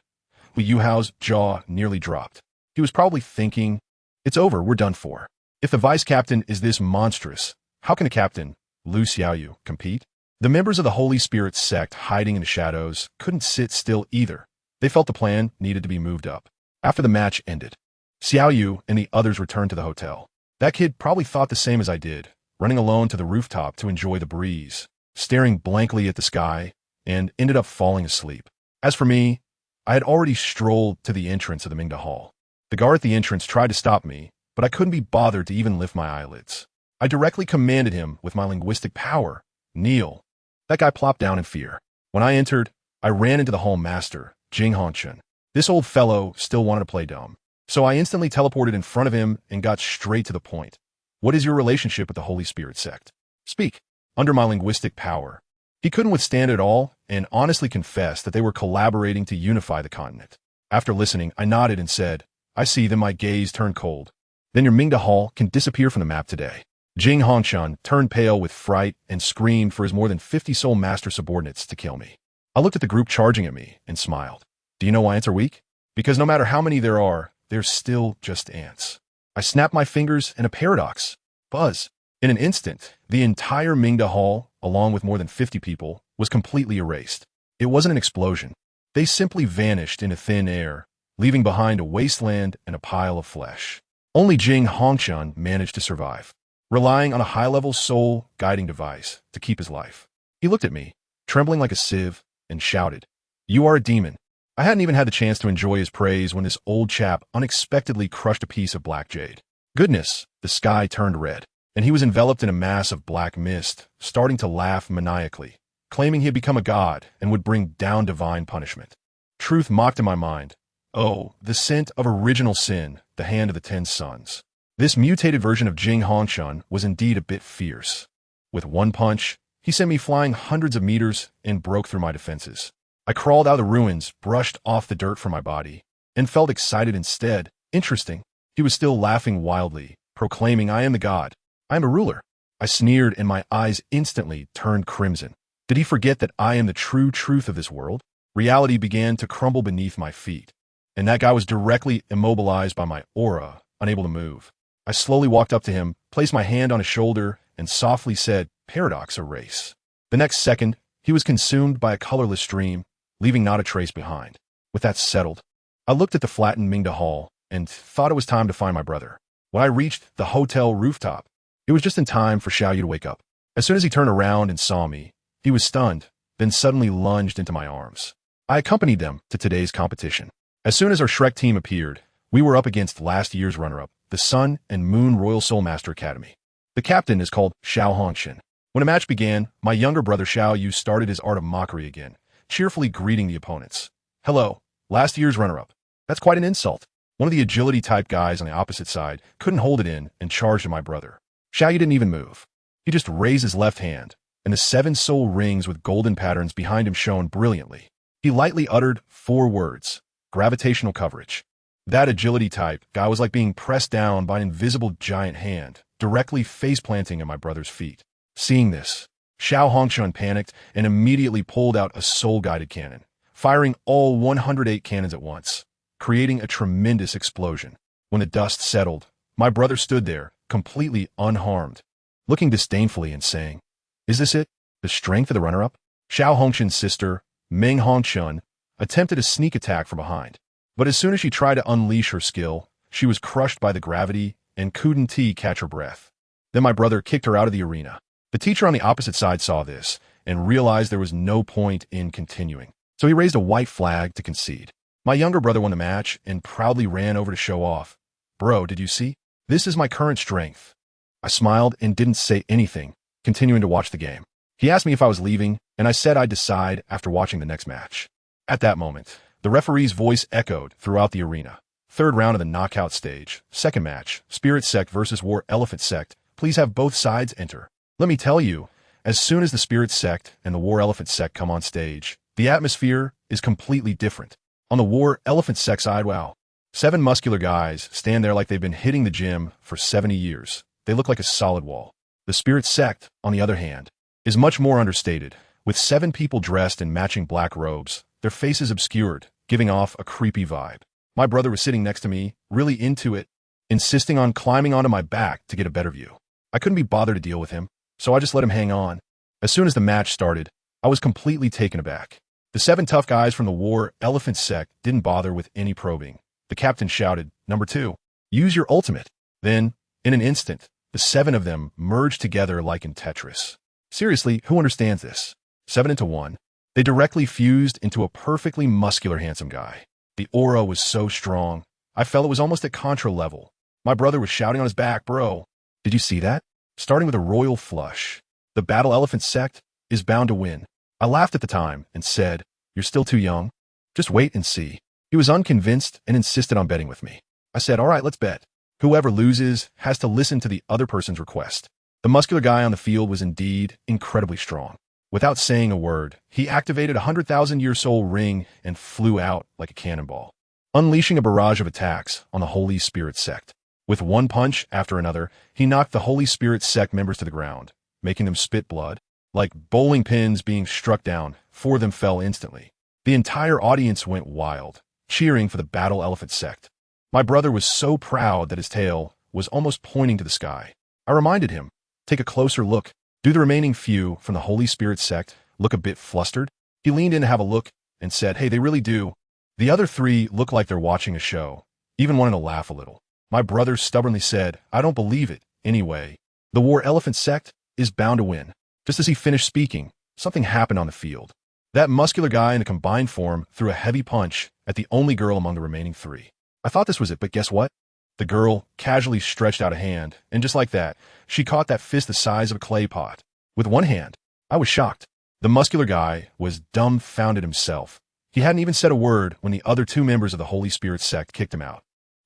Hui Yuhao's jaw nearly dropped. He was probably thinking, it's over, we're done for. If the vice-captain is this monstrous, how can a captain, Lu Xiaoyu, compete? The members of the Holy Spirit sect hiding in the shadows couldn't sit still either. They felt the plan needed to be moved up. After the match ended, Xiaoyu and the others returned to the hotel. That kid probably thought the same as I did, running alone to the rooftop to enjoy the breeze, staring blankly at the sky, and ended up falling asleep. As for me, I had already strolled to the entrance of the Mingda Hall. The guard at the entrance tried to stop me, but I couldn't be bothered to even lift my eyelids. I directly commanded him with my linguistic power, kneel. That guy plopped down in fear. When I entered, I ran into the hall master, Jing Hongchen. This old fellow still wanted to play dumb. So I instantly teleported in front of him and got straight to the point. What is your relationship with the Holy Spirit sect? Speak. Under my linguistic power. He couldn't withstand it all and honestly confessed that they were collaborating to unify the continent. After listening, I nodded and said, I see. Then my gaze turned cold. Then your Mingda Hall can disappear from the map today. Jing Hongchen turned pale with fright and screamed for his more than 50 soul master subordinates to kill me. I looked at the group charging at me and smiled. Do you know why ants are weak? Because no matter how many there are, they're still just ants. I snapped my fingers and a paradox. Buzz. In an instant, the entire Mingda Hall, along with more than 50 people, was completely erased. It wasn't an explosion. They simply vanished into thin air, leaving behind a wasteland and a pile of flesh. Only Jing Hongchen managed to survive, relying on a high-level soul guiding device to keep his life. He looked at me, trembling like a sieve, and shouted, You are a demon. I hadn't even had the chance to enjoy his praise when this old chap unexpectedly crushed a piece of black jade. Goodness, the sky turned red, and he was enveloped in a mass of black mist, starting to laugh maniacally, claiming he had become a god and would bring down divine punishment. Truth mocked in my mind. Oh, the scent of original sin, the hand of the 10 sons. This mutated version of Jing Hongchen was indeed a bit fierce. With one punch, he sent me flying hundreds of meters and broke through my defenses. I crawled out of the ruins, brushed off the dirt from my body, and felt excited instead. Interesting. He was still laughing wildly, proclaiming, I am the god. I am a ruler. I sneered and my eyes instantly turned crimson. Did he forget that I am the true truth of this world? Reality began to crumble beneath my feet, and that guy was directly immobilized by my aura, unable to move. I slowly walked up to him, placed my hand on his shoulder, and softly said, Paradox erase. The next second, he was consumed by a colorless stream, leaving not a trace behind. With that settled, I looked at the flattened Mingda Hall and thought it was time to find my brother. When I reached the hotel rooftop, it was just in time for Xiaoyu to wake up. As soon as he turned around and saw me, he was stunned, then suddenly lunged into my arms. I accompanied them to today's competition. As soon as our Shrek team appeared, we were up against last year's runner-up, the Sun and Moon Royal Soul Master Academy. The captain is called Xiao Hongxin. When a match began, my younger brother Xiao Yu started his art of mockery again, cheerfully greeting the opponents. Hello, last year's runner-up. That's quite an insult. One of the agility-type guys on the opposite side couldn't hold it in and charged at my brother. Xiao Yu didn't even move. He just raised his left hand, and the 7 soul rings with golden patterns behind him shone brilliantly. He lightly uttered 4 words: gravitational coverage. That agility type guy was like being pressed down by an invisible giant hand, directly face-planting at my brother's feet. Seeing this, Xiao Hongshun panicked and immediately pulled out a soul-guided cannon, firing all 108 cannons at once, creating a tremendous explosion. When the dust settled, my brother stood there, completely unharmed, looking disdainfully and saying, "Is this it? The strength of the runner-up?" Xiao Hongshun's sister, Meng Hongshun, attempted a sneak attack from behind, but as soon as she tried to unleash her skill, she was crushed by the gravity and couldn't catch her breath. Then my brother kicked her out of the arena. The teacher on the opposite side saw this and realized there was no point in continuing, so he raised a white flag to concede. My younger brother won the match and proudly ran over to show off. "Bro, did you see? This is my current strength." I smiled and didn't say anything, continuing to watch the game. He asked me if I was leaving, and I said I'd decide after watching the next match. At that moment, the referee's voice echoed throughout the arena. Third round of the knockout stage. Second match, Spirit Sect versus War Elephant Sect. Please have both sides enter. Let me tell you, as soon as the Spirit Sect and the War Elephant Sect come on stage, the atmosphere is completely different. On the War Elephant Sect side, wow. 7 muscular guys stand there like they've been hitting the gym for 70 years. They look like a solid wall. The Spirit Sect, on the other hand, is much more understated, with 7 people dressed in matching black robes, their faces obscured, giving off a creepy vibe. My brother was sitting next to me, really into it, insisting on climbing onto my back to get a better view. I couldn't be bothered to deal with him, so I just let him hang on. As soon as the match started, I was completely taken aback. The 7 tough guys from the War Elephant Sect didn't bother with any probing. The captain shouted, "Number 2, use your ultimate." Then, in an instant, the 7 of them merged together like in Tetris. Seriously, who understands this? 7 into 1. They directly fused into a perfectly muscular, handsome guy. The aura was so strong, I felt it was almost at Contra level. My brother was shouting on his back, "Bro, did you see that? Starting with a royal flush. The Battle Elephant Sect is bound to win." I laughed at the time and said, "You're still too young. Just wait and see." He was unconvinced and insisted on betting with me. I said, "All right, let's bet. Whoever loses has to listen to the other person's request." The muscular guy on the field was indeed incredibly strong. Without saying a word, he activated a 100,000-year soul ring and flew out like a cannonball, unleashing a barrage of attacks on the Holy Spirit Sect. With one punch after another, he knocked the Holy Spirit Sect members to the ground, making them spit blood. Like bowling pins being struck down, 4 of them fell instantly. The entire audience went wild, cheering for the Battle Elephant Sect. My brother was so proud that his tail was almost pointing to the sky. I reminded him, "Take a closer look. Do the remaining few from the Holy Spirit Sect look a bit flustered?" He leaned in to have a look and said, "Hey, they really do. The other 3 look like they're watching a show," even wanted to laugh a little. My brother stubbornly said, "I don't believe it. Anyway, the War Elephant Sect is bound to win." Just as he finished speaking, something happened on the field. That muscular guy in the combined form threw a heavy punch at the only girl among the remaining 3. I thought this was it, but guess what? The girl casually stretched out a hand, and just like that, she caught that fist the size of a clay pot. With one hand, I was shocked. The muscular guy was dumbfounded himself. He hadn't even said a word when the other 2 members of the Holy Spirit Sect kicked him out.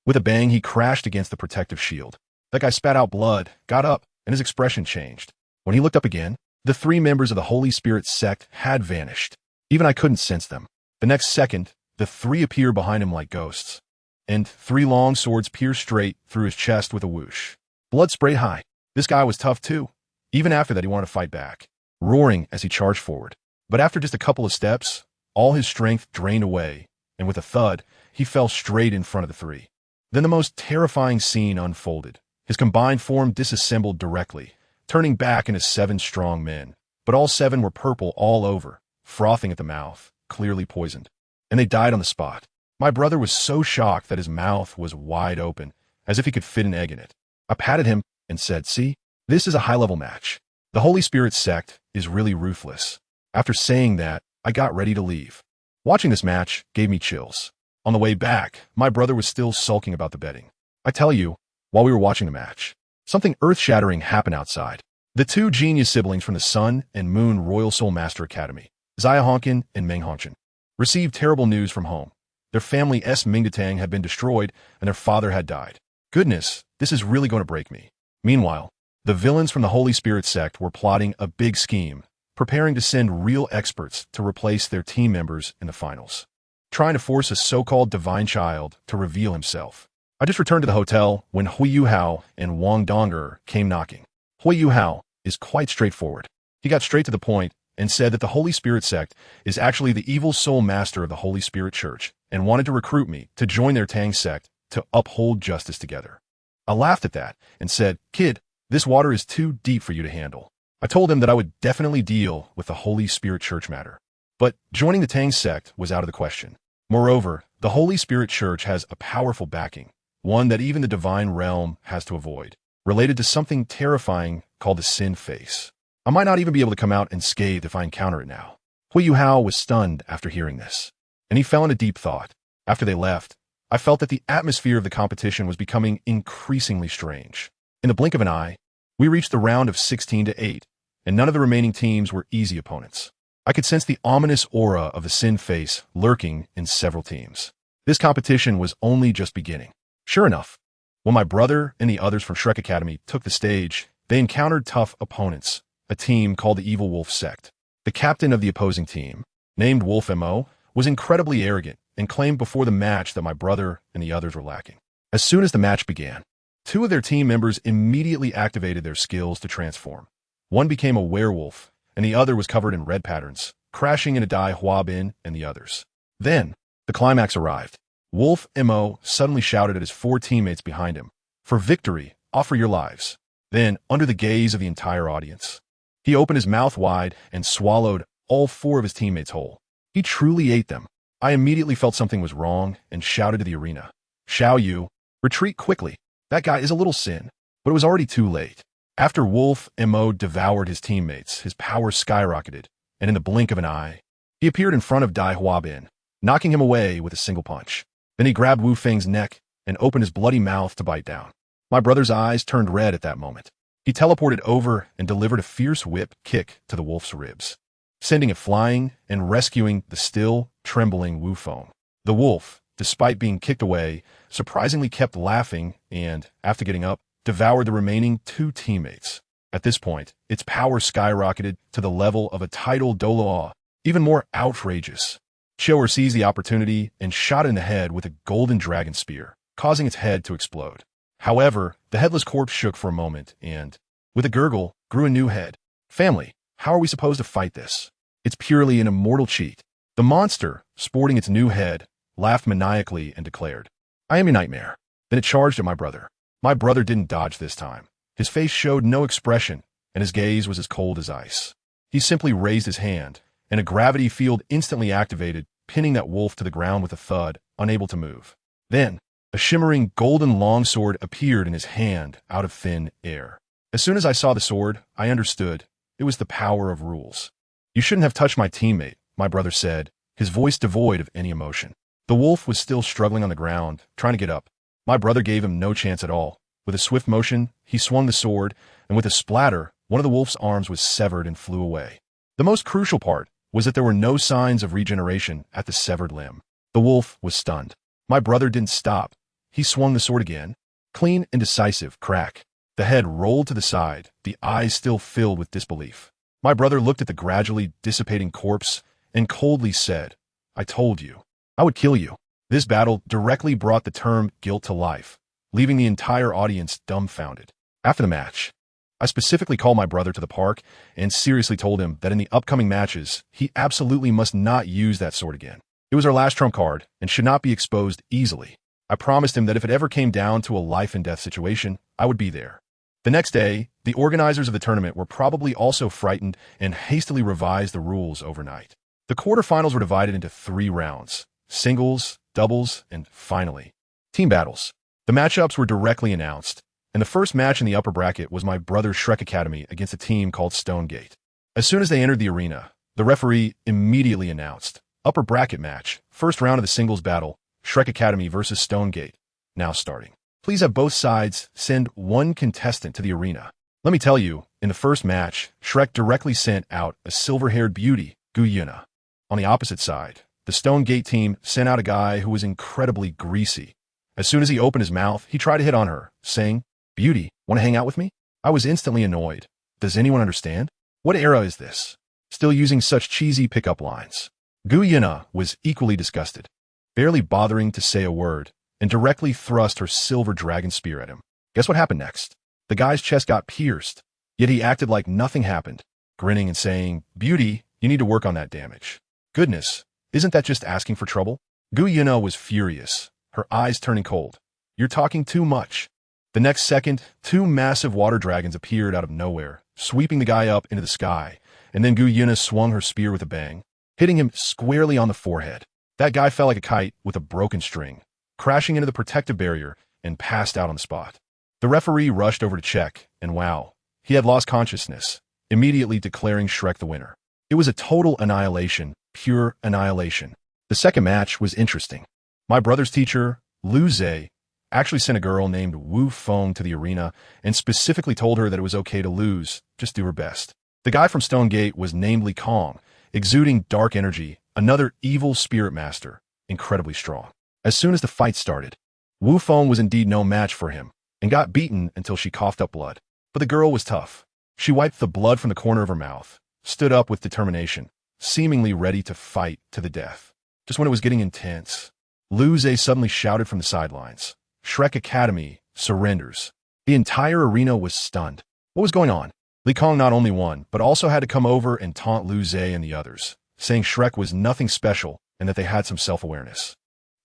With a bang, he crashed against the protective shield. That guy spat out blood, got up, and his expression changed. When he looked up again, the 3 members of the Holy Spirit Sect had vanished. Even I couldn't sense them. The next second, the 3 appeared behind him like ghosts, and 3 long swords pierced straight through his chest with a whoosh. Blood sprayed high. This guy was tough too. Even after that, he wanted to fight back, roaring as he charged forward. But after just a couple of steps, all his strength drained away, and with a thud, he fell straight in front of the 3. Then the most terrifying scene unfolded. His combined form disassembled directly, turning back into 7 strong men. But all 7 were purple all over, frothing at the mouth, clearly poisoned. And they died on the spot. My brother was so shocked that his mouth was wide open, as if he could fit an egg in it. I patted him and said, "See, this is a high-level match. The Holy Spirit Sect is really ruthless." After saying that, I got ready to leave. Watching this match gave me chills. On the way back, my brother was still sulking about the betting. I tell you, while we were watching the match, something earth-shattering happened outside. The 2 genius siblings from the Sun and Moon Royal Soul Master Academy, Zaya Honkin and Meng Honkin, received terrible news from home. Their family S. Mingdatang had been destroyed and their father had died. Goodness, this is really going to break me. Meanwhile, The villains from the Holy Spirit sect were plotting a big scheme, preparing to send real experts to replace their team members in the finals, trying to force a so-called divine child to reveal himself. I just returned to the hotel when Hui Yuhao and Wang Donger came knocking. Hui Yuhao is quite straightforward. He got straight to the point and said that the Holy Spirit sect is actually the evil soul master of the Holy Spirit Church and wanted to recruit me to join their Tang sect to uphold justice together. I laughed at that and said, "Kid, this water is too deep for you to handle." I told him that I would definitely deal with the Holy Spirit Church matter. But joining the Tang sect was out of the question. Moreover, the Holy Spirit Church has a powerful backing, one that even the divine realm has to avoid, related to something terrifying called the Sin Face. I might not even be able to come out unscathed if I encounter it now. Hui Yuhao was stunned after hearing this, and he fell into deep thought. After they left, I felt that the atmosphere of the competition was becoming increasingly strange. In the blink of an eye, we reached the round of 16-8, and none of the remaining teams were easy opponents. I could sense the ominous aura of the Sin Face lurking in several teams. This competition was only just beginning. Sure enough, when my brother and the others from Shrek Academy took the stage, they encountered tough opponents, a team called the Evil Wolf Sect. The captain of the opposing team, named Wolf Mo, was incredibly arrogant and claimed before the match that my brother and the others were lacking. As soon as the match began, two of their team members immediately activated their skills to transform. One became a werewolf, and the other was covered in red patterns, crashing into Dai Huabin and the others. Then, the climax arrived. Wolf Mo suddenly shouted at his four teammates behind him, "For victory, offer your lives." Then, under the gaze of the entire audience, he opened his mouth wide and swallowed all four of his teammates whole. He truly ate them. I immediately felt something was wrong and shouted to the arena, "Xiao Yu, retreat quickly. That guy is a little sin." But it was already too late. After Wolf Mo devoured his teammates, his power skyrocketed, and in the blink of an eye, he appeared in front of Dai Huabin, knocking him away with a single punch. Then he grabbed Wu Feng's neck and opened his bloody mouth to bite down. My brother's eyes turned red at that moment. He teleported over and delivered a fierce whip kick to the wolf's ribs, sending it flying and rescuing the still trembling Wu Feng. The wolf, despite being kicked away, surprisingly kept laughing and, after getting up, devoured the remaining two teammates. At this point, its power skyrocketed to the level of a tidal Doloa, even more outrageous. Choer seized the opportunity and shot it in the head with a golden dragon spear, causing its head to explode. However, the headless corpse shook for a moment and, with a gurgle, grew a new head. "Family, how are we supposed to fight this? It's purely an immortal cheat." The monster, sporting its new head, laughed maniacally and declared, "I am your nightmare." Then it charged at my brother. My brother didn't dodge this time. His face showed no expression, and his gaze was as cold as ice. He simply raised his hand, and a gravity field instantly activated, pinning that wolf to the ground with a thud, unable to move. Then, a shimmering golden longsword appeared in his hand out of thin air. As soon as I saw the sword, I understood. It was the power of rules. "You shouldn't have touched my teammate," my brother said, his voice devoid of any emotion. The wolf was still struggling on the ground, trying to get up. My brother gave him no chance at all. With a swift motion, he swung the sword, and with a splatter, one of the wolf's arms was severed and flew away. The most crucial part was that there were no signs of regeneration at the severed limb. The wolf was stunned. My brother didn't stop. He swung the sword again. Clean and decisive crack. The head rolled to the side, the eyes still filled with disbelief. My brother looked at the gradually dissipating corpse and coldly said, "I told you. I would kill you." This battle directly brought the term guilt to life, leaving the entire audience dumbfounded. After the match, I specifically called my brother to the park and seriously told him that in the upcoming matches, he absolutely must not use that sword again. It was our last trump card and should not be exposed easily. I promised him that if it ever came down to a life and death situation, I would be there. The next day, the organizers of the tournament were probably also frightened and hastily revised the rules overnight. The quarterfinals were divided into 3 rounds: singles, doubles, and finally, team battles. The matchups were directly announced, and the first match in the upper bracket was my brother's Shrek Academy against a team called Stonegate. As soon as they entered the arena, the referee immediately announced, "Upper bracket match, first round of the singles battle, Shrek Academy versus Stonegate, now starting. Please have both sides send 1 contestant to the arena." Let me tell you, in the first match, Shrek directly sent out a silver-haired beauty, Guyuna. On the opposite side, the Stonegate team sent out a guy who was incredibly greasy. As soon as he opened his mouth, he tried to hit on her, saying, "Beauty, want to hang out with me?" I was instantly annoyed. Does anyone understand? What era is this? Still using such cheesy pickup lines. Gu Yina was equally disgusted, barely bothering to say a word, and directly thrust her silver dragon spear at him. Guess what happened next? The guy's chest got pierced, yet he acted like nothing happened, grinning and saying, "Beauty, you need to work on that damage." Goodness, isn't that just asking for trouble? Gu Yina was furious, her eyes turning cold. You're talking too much. The next second, two massive water dragons appeared out of nowhere, sweeping the guy up into the sky, and then Gu Yina swung her spear with a bang, hitting him squarely on the forehead. That guy fell like a kite with a broken string, crashing into the protective barrier and passed out on the spot. The referee rushed over to check, and wow, he had lost consciousness, immediately declaring Shrek the winner. It was a total annihilation, pure annihilation. The second match was interesting. My brother's teacher, Lu Zhe, actually sent a girl named Wu Feng to the arena and specifically told her that it was okay to lose, just do her best. The guy from Stone Gate was named Li Kong, exuding dark energy, another evil spirit master, incredibly strong. As soon as the fight started, Wu Feng was indeed no match for him and got beaten until she coughed up blood. But the girl was tough. She wiped the blood from the corner of her mouth, stood up with determination, seemingly ready to fight to the death. Just when it was getting intense, Lu Zhe suddenly shouted from the sidelines, "Shrek Academy surrenders." The entire arena was stunned. What was going on? Li Kong not only won, but also had to come over and taunt Lu Zhe and the others, saying Shrek was nothing special and that they had some self-awareness.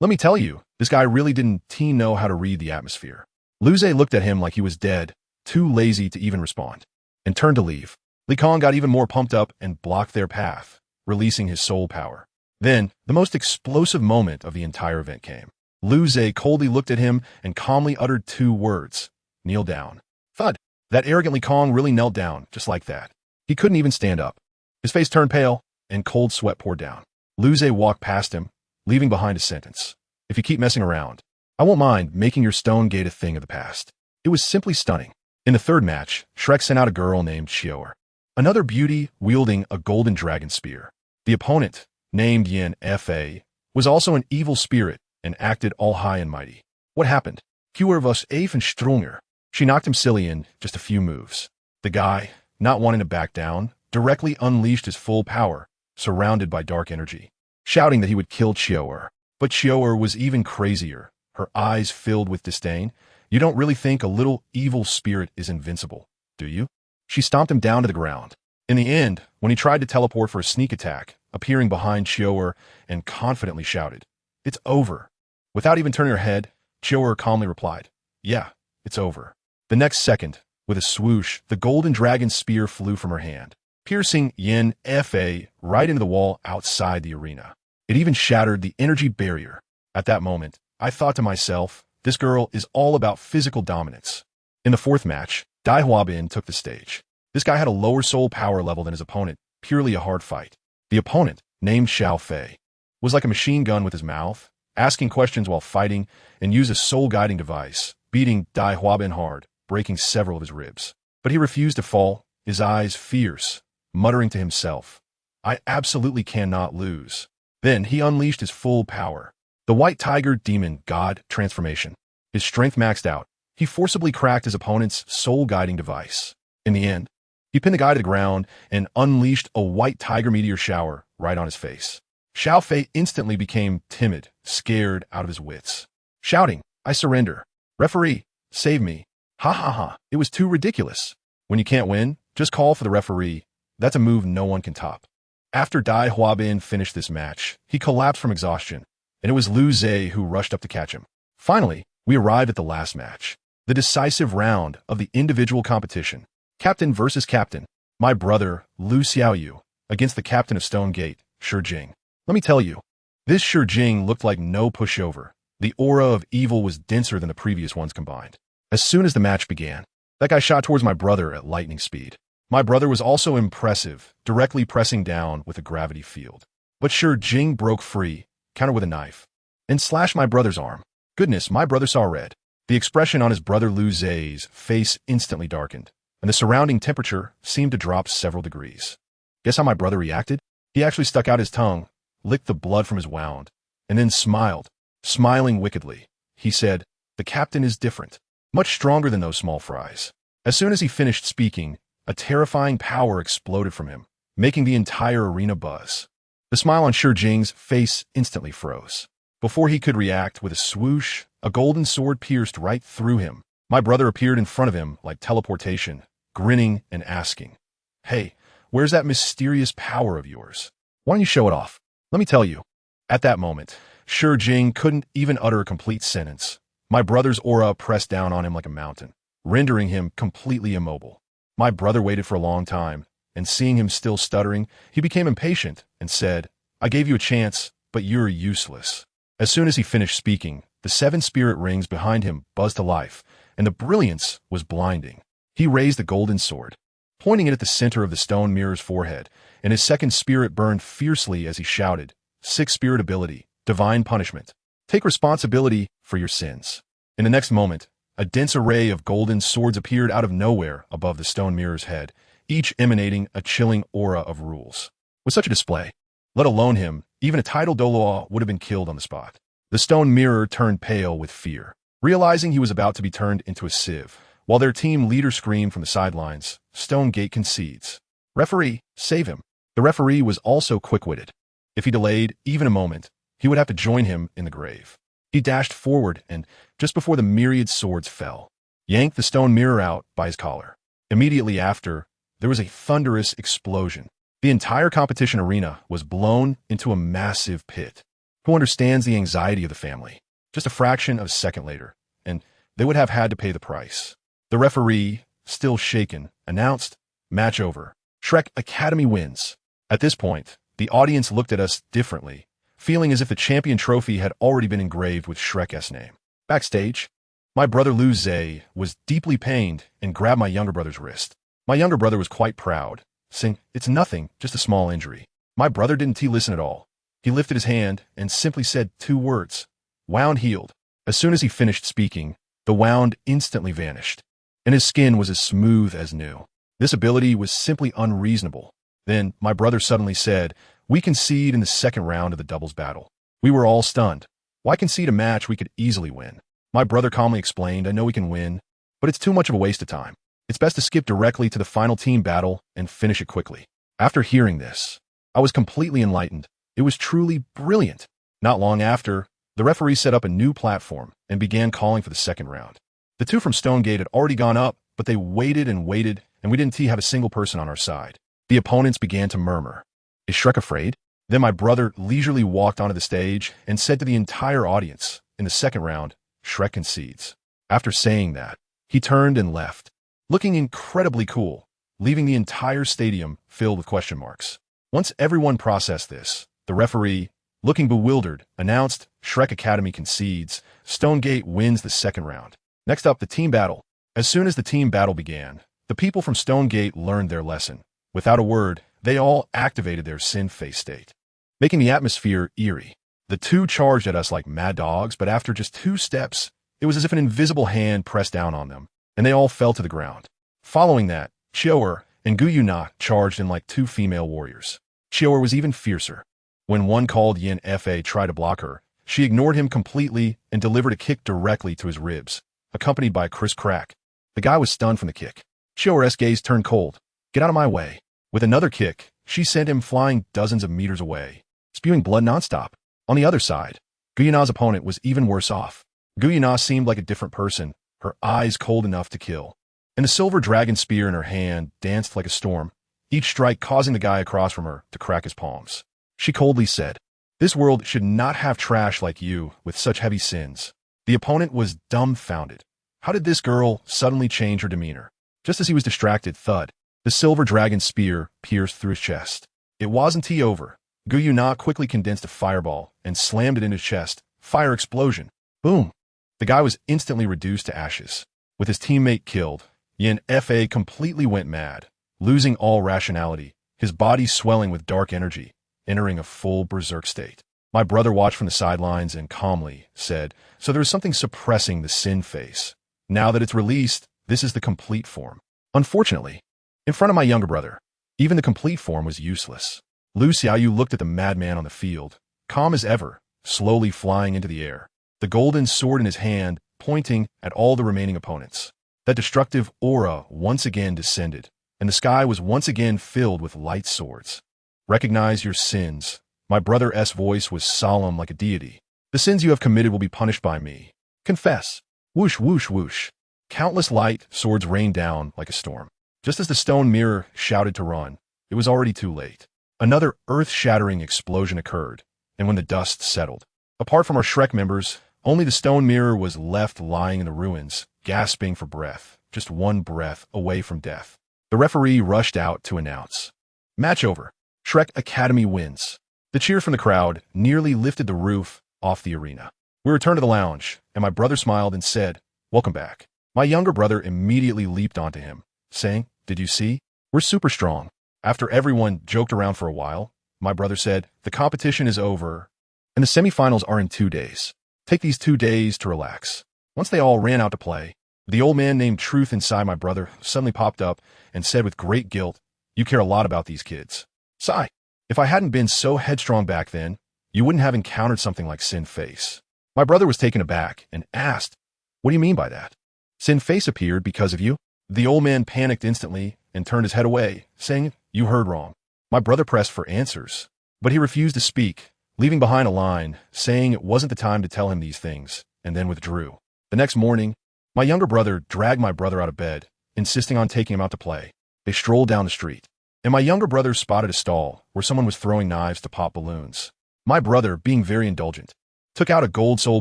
Let me tell you, this guy really didn't know how to read the atmosphere. Lu Zhe looked at him like he was dead, too lazy to even respond, and turned to leave. Li Kong got even more pumped up and blocked their path, releasing his soul power. Then, the most explosive moment of the entire event came. Lu Zhe coldly looked at him and calmly uttered two words, "Kneel down." Thud. That arrogant Li Kong really knelt down, just like that. He couldn't even stand up. His face turned pale, and cold sweat poured down. Lu Zhe walked past him, leaving behind a sentence. "If you keep messing around, I won't mind making your Stone Gate a thing of the past." It was simply stunning. In the third match, Shrek sent out a girl named Xiaoer, another beauty wielding a golden dragon spear. The opponent, named Yin Fa, was also an evil spirit and acted all high and mighty. What happened? Xiaoer was even stronger. She knocked him silly in just a few moves. The guy, not wanting to back down, directly unleashed his full power, surrounded by dark energy, shouting that he would kill Xiaoer. But Xiaoer was even crazier, her eyes filled with disdain. "You don't really think a little evil spirit is invincible, do you?" She stomped him down to the ground. In the end, when he tried to teleport for a sneak attack, appearing behind Xiaoer and confidently shouted, "It's over." Without even turning her head, Xiaoer calmly replied, "Yeah, it's over." The next second, with a swoosh, the golden dragon spear flew from her hand, piercing Yin Fa right into the wall outside the arena. It even shattered the energy barrier. At that moment, I thought to myself, this girl is all about physical dominance. In the fourth match, Dai Huabin took the stage. This guy had a lower soul power level than his opponent, purely a hard fight. The opponent, named Xiao Fei, was like a machine gun with his mouth, asking questions while fighting, and used a soul-guiding device, beating Dai Huabin hard, breaking several of his ribs. But he refused to fall, his eyes fierce, muttering to himself, "I absolutely cannot lose." Then he unleashed his full power. The White Tiger Demon God transformation. His strength maxed out. He forcibly cracked his opponent's soul-guiding device. In the end, he pinned the guy to the ground and unleashed a white tiger meteor shower right on his face. Xiao Fei instantly became timid, scared out of his wits, shouting, "I surrender. Referee, save me." Ha ha ha. It was too ridiculous. When you can't win, just call for the referee. That's a move no one can top. After Dai Huabin finished this match, he collapsed from exhaustion, and it was Lu Zhe who rushed up to catch him. Finally, we arrived at the last match, the decisive round of the individual competition. Captain versus captain, my brother, Lu Xiaoyu, against the captain of Stone Gate, Shi Jing. Let me tell you, this Shi Jing looked like no pushover. The aura of evil was denser than the previous ones combined. As soon as the match began, that guy shot towards my brother at lightning speed. My brother was also impressive, directly pressing down with a gravity field. But Shi Jing broke free, countered with a knife, and slashed my brother's arm. Goodness, my brother saw red. The expression on his brother Lu Zhe's face instantly darkened, and the surrounding temperature seemed to drop several degrees. Guess how my brother reacted? He actually stuck out his tongue, licked the blood from his wound, and then smiled, smiling wickedly. He said, "The captain is different, much stronger than those small fries." As soon as he finished speaking, a terrifying power exploded from him, making the entire arena buzz. The smile on Shi Jing's face instantly froze. Before he could react, with a swoosh, a golden sword pierced right through him. My brother appeared in front of him like teleportation, grinning and asking, "Hey, where's that mysterious power of yours? Why don't you show it off? Let me tell you." At that moment, Shi Jing couldn't even utter a complete sentence. My brother's aura pressed down on him like a mountain, rendering him completely immobile. My brother waited for a long time, and seeing him still stuttering, he became impatient and said, "I gave you a chance, but you're useless." As soon as he finished speaking, the 7 spirit rings behind him buzzed to life, and the brilliance was blinding. He raised the golden sword, pointing it at the center of the stone mirror's forehead, and his second spirit burned fiercely as he shouted, "Sixth spirit ability, divine punishment. Take responsibility for your sins." In the next moment, a dense array of golden swords appeared out of nowhere above the stone mirror's head, each emanating a chilling aura of rules. With such a display, let alone him, even a titled Doloa would have been killed on the spot. The stone mirror turned pale with fear, realizing he was about to be turned into a sieve. While their team leader screamed from the sidelines, Stone Gate concedes. "Referee, save him." The referee was also quick-witted. If he delayed even a moment, he would have to join him in the grave. He dashed forward and, just before the myriad swords fell, yanked the stone mirror out by his collar. Immediately after, there was a thunderous explosion. The entire competition arena was blown into a massive pit. Who understands the anxiety of the family? Just a fraction of a second later, and they would have had to pay the price. The referee, still shaken, announced, "Match over. Shrek Academy wins." At this point, the audience looked at us differently, feeling as if the champion trophy had already been engraved with Shrek's name. Backstage, my brother Lu Zhe was deeply pained and grabbed my younger brother's wrist. My younger brother was quite proud, saying, "It's nothing, just a small injury." My brother didn't listen at all. He lifted his hand and simply said 2 words, "Wound healed." As soon as he finished speaking, the wound instantly vanished, and his skin was as smooth as new. This ability was simply unreasonable. Then my brother suddenly said, "We concede in the second round of the doubles battle." We were all stunned. Why concede a match we could easily win? My brother calmly explained, "I know we can win, but it's too much of a waste of time. It's best to skip directly to the final team battle and finish it quickly." After hearing this, I was completely enlightened. It was truly brilliant. Not long after, the referee set up a new platform and began calling for the second round. The 2 from Stonegate had already gone up, but they waited, and we didn't have a single person on our side. The opponents began to murmur, "Is Shrek afraid?" Then my brother leisurely walked onto the stage and said to the entire audience, "In the second round, Shrek concedes." After saying that, he turned and left, looking incredibly cool, leaving the entire stadium filled with question marks. Once everyone processed this, the referee, looking bewildered, announced, "Shrek Academy concedes. Stonegate wins the second round." Next up, the team battle. As soon as the team battle began, the people from Stonegate learned their lesson. Without a word, they all activated their sin-face state, making the atmosphere eerie. The 2 charged at us like mad dogs, but after just 2 steps, it was as if an invisible hand pressed down on them, and they all fell to the ground. Following that, Chioer and Guyuna charged in like 2 female warriors. Chioer was even fiercer. When one called Yin Fa tried to block her, she ignored him completely and delivered a kick directly to his ribs, accompanied by a crisp crack. The guy was stunned from the kick. Chioer's gaze turned cold. "Get out of my way." With another kick, she sent him flying dozens of meters away, spewing blood nonstop. On the other side, Guyuna's opponent was even worse off. Guyuna seemed like a different person, her eyes cold enough to kill, and the silver dragon spear in her hand danced like a storm, each strike causing the guy across from her to crack his palms. She coldly said, "This world should not have trash like you with such heavy sins." The opponent was dumbfounded. How did this girl suddenly change her demeanor? Just as he was distracted, thud, the silver dragon spear pierced through his chest. It wasn't over. Guyuna quickly condensed a fireball and slammed it in his chest. Fire explosion. Boom. The guy was instantly reduced to ashes. With his teammate killed, Yin Fa completely went mad, losing all rationality, his body swelling with dark energy, entering a full berserk state. My brother watched from the sidelines and calmly said, "So there is something suppressing the sin face. Now that it's released, this is the complete form." Unfortunately, in front of my younger brother, even the complete form was useless. Lu Xiaoyu looked at the madman on the field, calm as ever, slowly flying into the air, the golden sword in his hand, pointing at all the remaining opponents. That destructive aura once again descended, and the sky was once again filled with light swords. Recognize your sins. My brother's voice was solemn like a deity. The sins you have committed will be punished by me. Confess. Whoosh, whoosh, whoosh. Countless light swords rained down like a storm. Just as the stone mirror shouted to run, it was already too late. Another earth-shattering explosion occurred, and when the dust settled, apart from our Shrek members, only the stone mirror was left lying in the ruins, gasping for breath, just one breath away from death. The referee rushed out to announce. Match over. Shrek Academy wins. The cheer from the crowd nearly lifted the roof off the arena. We returned to the lounge, and my brother smiled and said, "Welcome back." My younger brother immediately leaped onto him, saying, "Did you see? We're super strong." After everyone joked around for a while, my brother said, "The competition is over, and the semifinals are in 2 days. Take these 2 days to relax." Once they all ran out to play, the old man named Truth inside my brother suddenly popped up and said with great guilt, "You care a lot about these kids." Sigh. If I hadn't been so headstrong back then, you wouldn't have encountered something like Sin Face. My brother was taken aback and asked, "What do you mean by that?" "Sin Face appeared because of you." The old man panicked instantly and turned his head away, saying, "You heard wrong." My brother pressed for answers, but he refused to speak, leaving behind a line saying it wasn't the time to tell him these things, and then withdrew. The next morning, my younger brother dragged my brother out of bed, insisting on taking him out to play. They strolled down the street, and my younger brother spotted a stall where someone was throwing knives to pop balloons. My brother, being very indulgent, took out a gold soul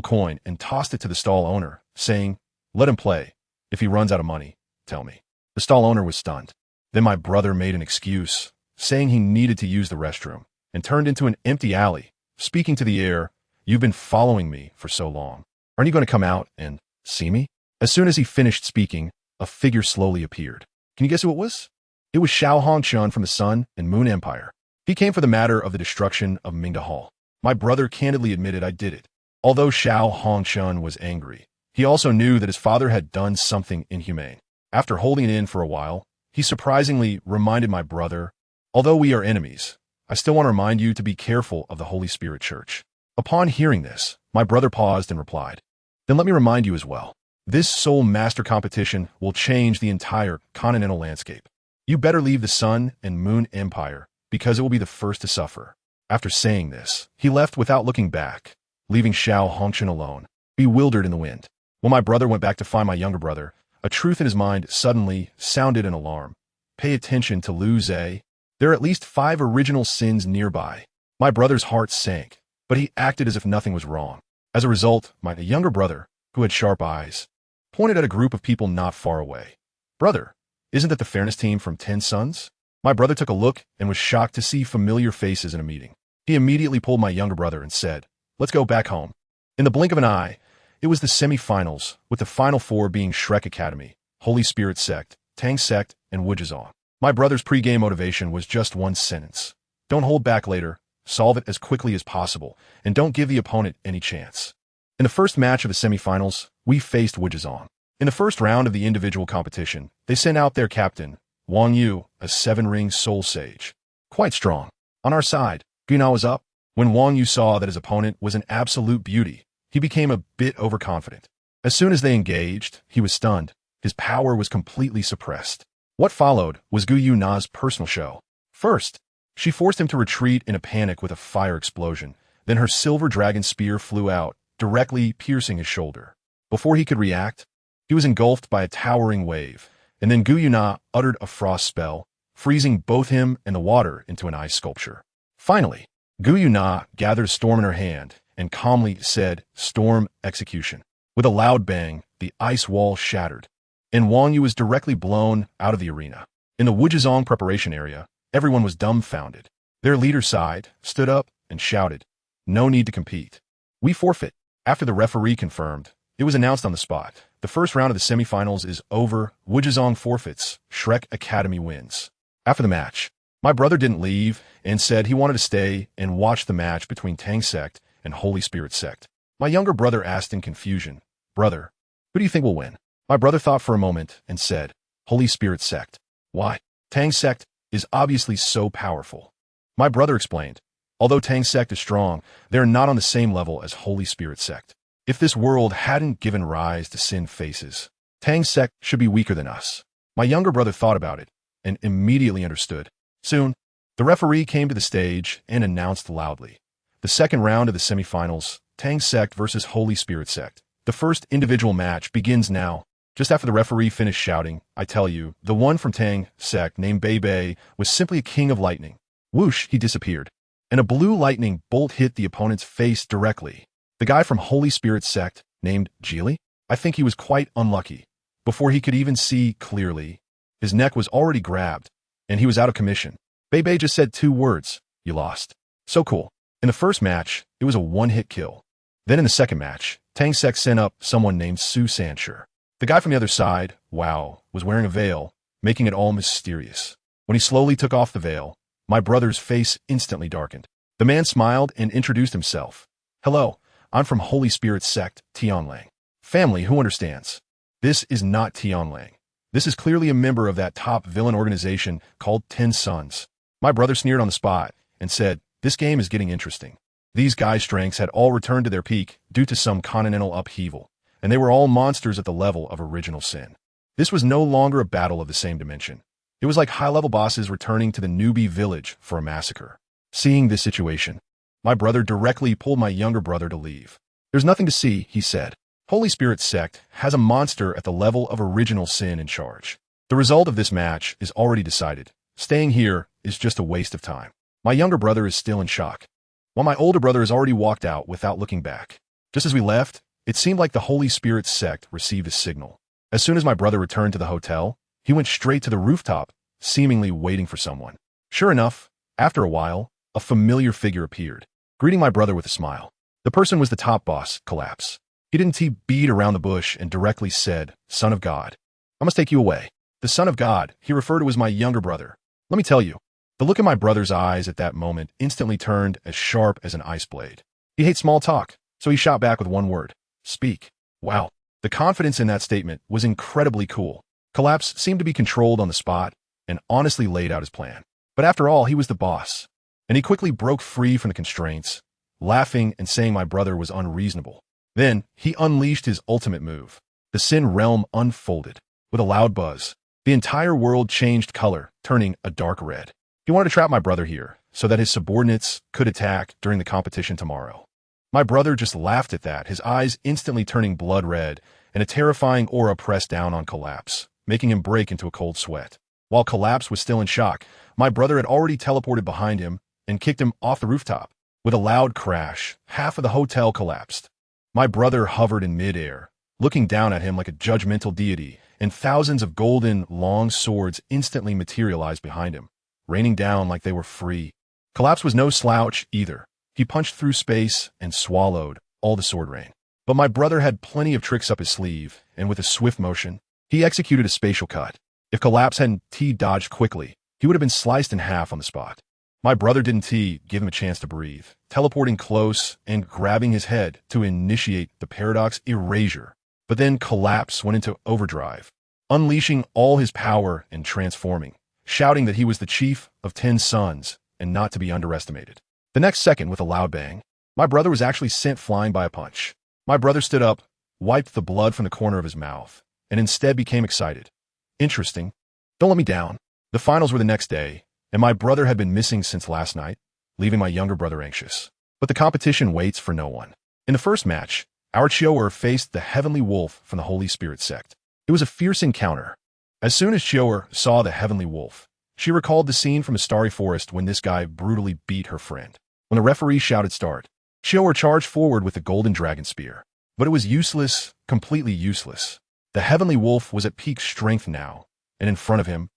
coin and tossed it to the stall owner, saying, "Let him play. If he runs out of money, tell me." The stall owner was stunned. Then my brother made an excuse, saying he needed to use the restroom, and turned into an empty alley, speaking to the air, "You've been following me for so long. Aren't you going to come out and see me?" As soon as he finished speaking, a figure slowly appeared. Can you guess who it was? It was Xiao Hongchun from the Sun and Moon Empire. He came for the matter of the destruction of Mingda Hall. My brother candidly admitted I did it. Although Xiao Hongchun was angry, he also knew that his father had done something inhumane. After holding it in for a while, he surprisingly reminded my brother, "Although we are enemies, I still want to remind you to be careful of the Holy Spirit Church." Upon hearing this, my brother paused and replied, "Then let me remind you as well. This Soul Master competition will change the entire continental landscape. You better leave the Sun and Moon Empire, because it will be the first to suffer." After saying this, he left without looking back, leaving Xiao Hongchun alone, bewildered in the wind. When my brother went back to find my younger brother, a truth in his mind suddenly sounded an alarm. Pay attention to Lu Zhe. There are at least 5 original sins nearby. My brother's heart sank, but he acted as if nothing was wrong. As a result, my younger brother, who had sharp eyes, pointed at a group of people not far away. "Brother, isn't that the fairness team from 10 Suns?" My brother took a look and was shocked to see familiar faces in a meeting. He immediately pulled my younger brother and said, "Let's go back home." In the blink of an eye, it was the semi-finals, with the final 4 being Shrek Academy, Holy Spirit Sect, Tang Sect, and Wujizong. My brother's pre-game motivation was just one sentence: don't hold back later, solve it as quickly as possible, and don't give the opponent any chance. In the first match of the semi-finals, we faced Wujizong. In the first round of the individual competition, they sent out their captain, Wang Yu, a 7-ring soul sage. Quite strong. On our side, Guna was up. When Wang Yu saw that his opponent was an absolute beauty, he became a bit overconfident. As soon as they engaged, he was stunned. His power was completely suppressed. What followed was Gu Yuna's personal show. First, she forced him to retreat in a panic with a fire explosion. Then her silver dragon spear flew out, directly piercing his shoulder. Before he could react, he was engulfed by a towering wave, and then Gu Yuna uttered a frost spell, freezing both him and the water into an ice sculpture. Finally, Gu Yuna gathered a storm in her hand and calmly said, "Storm execution." With a loud bang, the ice wall shattered, and Wang Yu was directly blown out of the arena. In the Wujizong preparation area, everyone was dumbfounded. Their leader sighed, stood up, and shouted, "No need to compete. We forfeit." After the referee confirmed, it was announced on the spot. The first round of the semifinals is over. Wujizong forfeits. Shrek Academy wins. After the match, my brother didn't leave and said he wanted to stay and watch the match between Tang Sect and Holy Spirit Sect. My younger brother asked in confusion, "Brother, who do you think will win?" My brother thought for a moment and said, "Holy Spirit Sect." "Why?" "Tang Sect is obviously so powerful." My brother explained, "Although Tang Sect is strong, they are not on the same level as Holy Spirit Sect. If this world hadn't given rise to Sin Faces, Tang's sect should be weaker than us. My younger brother thought about it and immediately understood. Soon, the referee came to the stage and announced loudly. The second round of the semifinals, Tang sect versus Holy Spirit sect. The first individual match begins now. Just after the referee finished shouting, I tell you, the one from Tang sect named Bei was simply a king of lightning. Whoosh, he disappeared. And a blue lightning bolt hit the opponent's face directly. The guy from Holy Spirit sect, named Geely? I think he was quite unlucky. Before he could even see clearly, his neck was already grabbed, and he was out of commission. Bei just said 2 words, you lost. So cool. In the first match, it was a one-hit kill. Then in the second match, Tang sect sent up someone named Su Sancher. The guy from the other side, wow, was wearing a veil, making it all mysterious. When he slowly took off the veil, my brother's face instantly darkened. The man smiled and introduced himself. Hello, I'm from Holy Spirit sect, Tianlang. Family, who understands? This is not Tianlang. This is clearly a member of that top villain organization called 10 Sons. My brother sneered on the spot and said, this game is getting interesting. These guys' strengths had all returned to their peak due to some continental upheaval, and they were all monsters at the level of original sin. This was no longer a battle of the same dimension. It was like high-level bosses returning to the newbie village for a massacre. Seeing this situation, my brother directly pulled my younger brother to leave. There's nothing to see, he said. Holy Spirit sect has a monster at the level of original sin in charge. The result of this match is already decided. Staying here is just a waste of time. My younger brother is still in shock, while my older brother has already walked out without looking back. Just as we left, it seemed like the Holy Spirit sect received a signal. As soon as my brother returned to the hotel, he went straight to the rooftop, seemingly waiting for someone. Sure enough, after a while, a familiar figure appeared, greeting my brother with a smile. The person was the top boss, Collapse. He didn't beat around the bush and directly said, Son of God, I must take you away. The Son of God, he referred to as my younger brother. Let me tell you, the look in my brother's eyes at that moment instantly turned as sharp as an ice blade. He hates small talk, so he shot back with one word, speak. Wow, the confidence in that statement was incredibly cool. Collapse seemed to be controlled on the spot and honestly laid out his plan. But after all, he was the boss, and he quickly broke free from the constraints, laughing and saying my brother was unreasonable. Then, he unleashed his ultimate move. The Sin Realm unfolded. With a loud buzz, the entire world changed color, turning a dark red. He wanted to trap my brother here, so that his subordinates could attack during the competition tomorrow. My brother just laughed at that, his eyes instantly turning blood red, and a terrifying aura pressed down on Collapse, making him break into a cold sweat. While Collapse was still in shock, my brother had already teleported behind him and kicked him off the rooftop. With a loud crash, half of the hotel collapsed. My brother hovered in midair, looking down at him like a judgmental deity, and thousands of golden, long swords instantly materialized behind him, raining down like they were free. Collapse was no slouch either. He punched through space and swallowed all the sword rain. But my brother had plenty of tricks up his sleeve, and with a swift motion, he executed a spatial cut. If Collapse hadn't dodged quickly, he would have been sliced in half on the spot. My brother didn't give him a chance to breathe, teleporting close and grabbing his head to initiate the paradox erasure. But then Collapse went into overdrive, unleashing all his power and transforming, shouting that he was the chief of 10 sons and not to be underestimated. The next second, with a loud bang, my brother was actually sent flying by a punch. My brother stood up, wiped the blood from the corner of his mouth, and instead became excited. Interesting. Don't let me down. The finals were the next day, and my brother had been missing since last night, leaving my younger brother anxious. But the competition waits for no one. In the first match, our Chioer faced the Heavenly Wolf from the Holy Spirit sect. It was a fierce encounter. As soon as Chioer saw the Heavenly Wolf, she recalled the scene from a starry forest when this guy brutally beat her friend. When the referee shouted start, Chioer charged forward with the golden dragon spear. But it was useless, completely useless. The Heavenly Wolf was at peak strength now, and in front of him,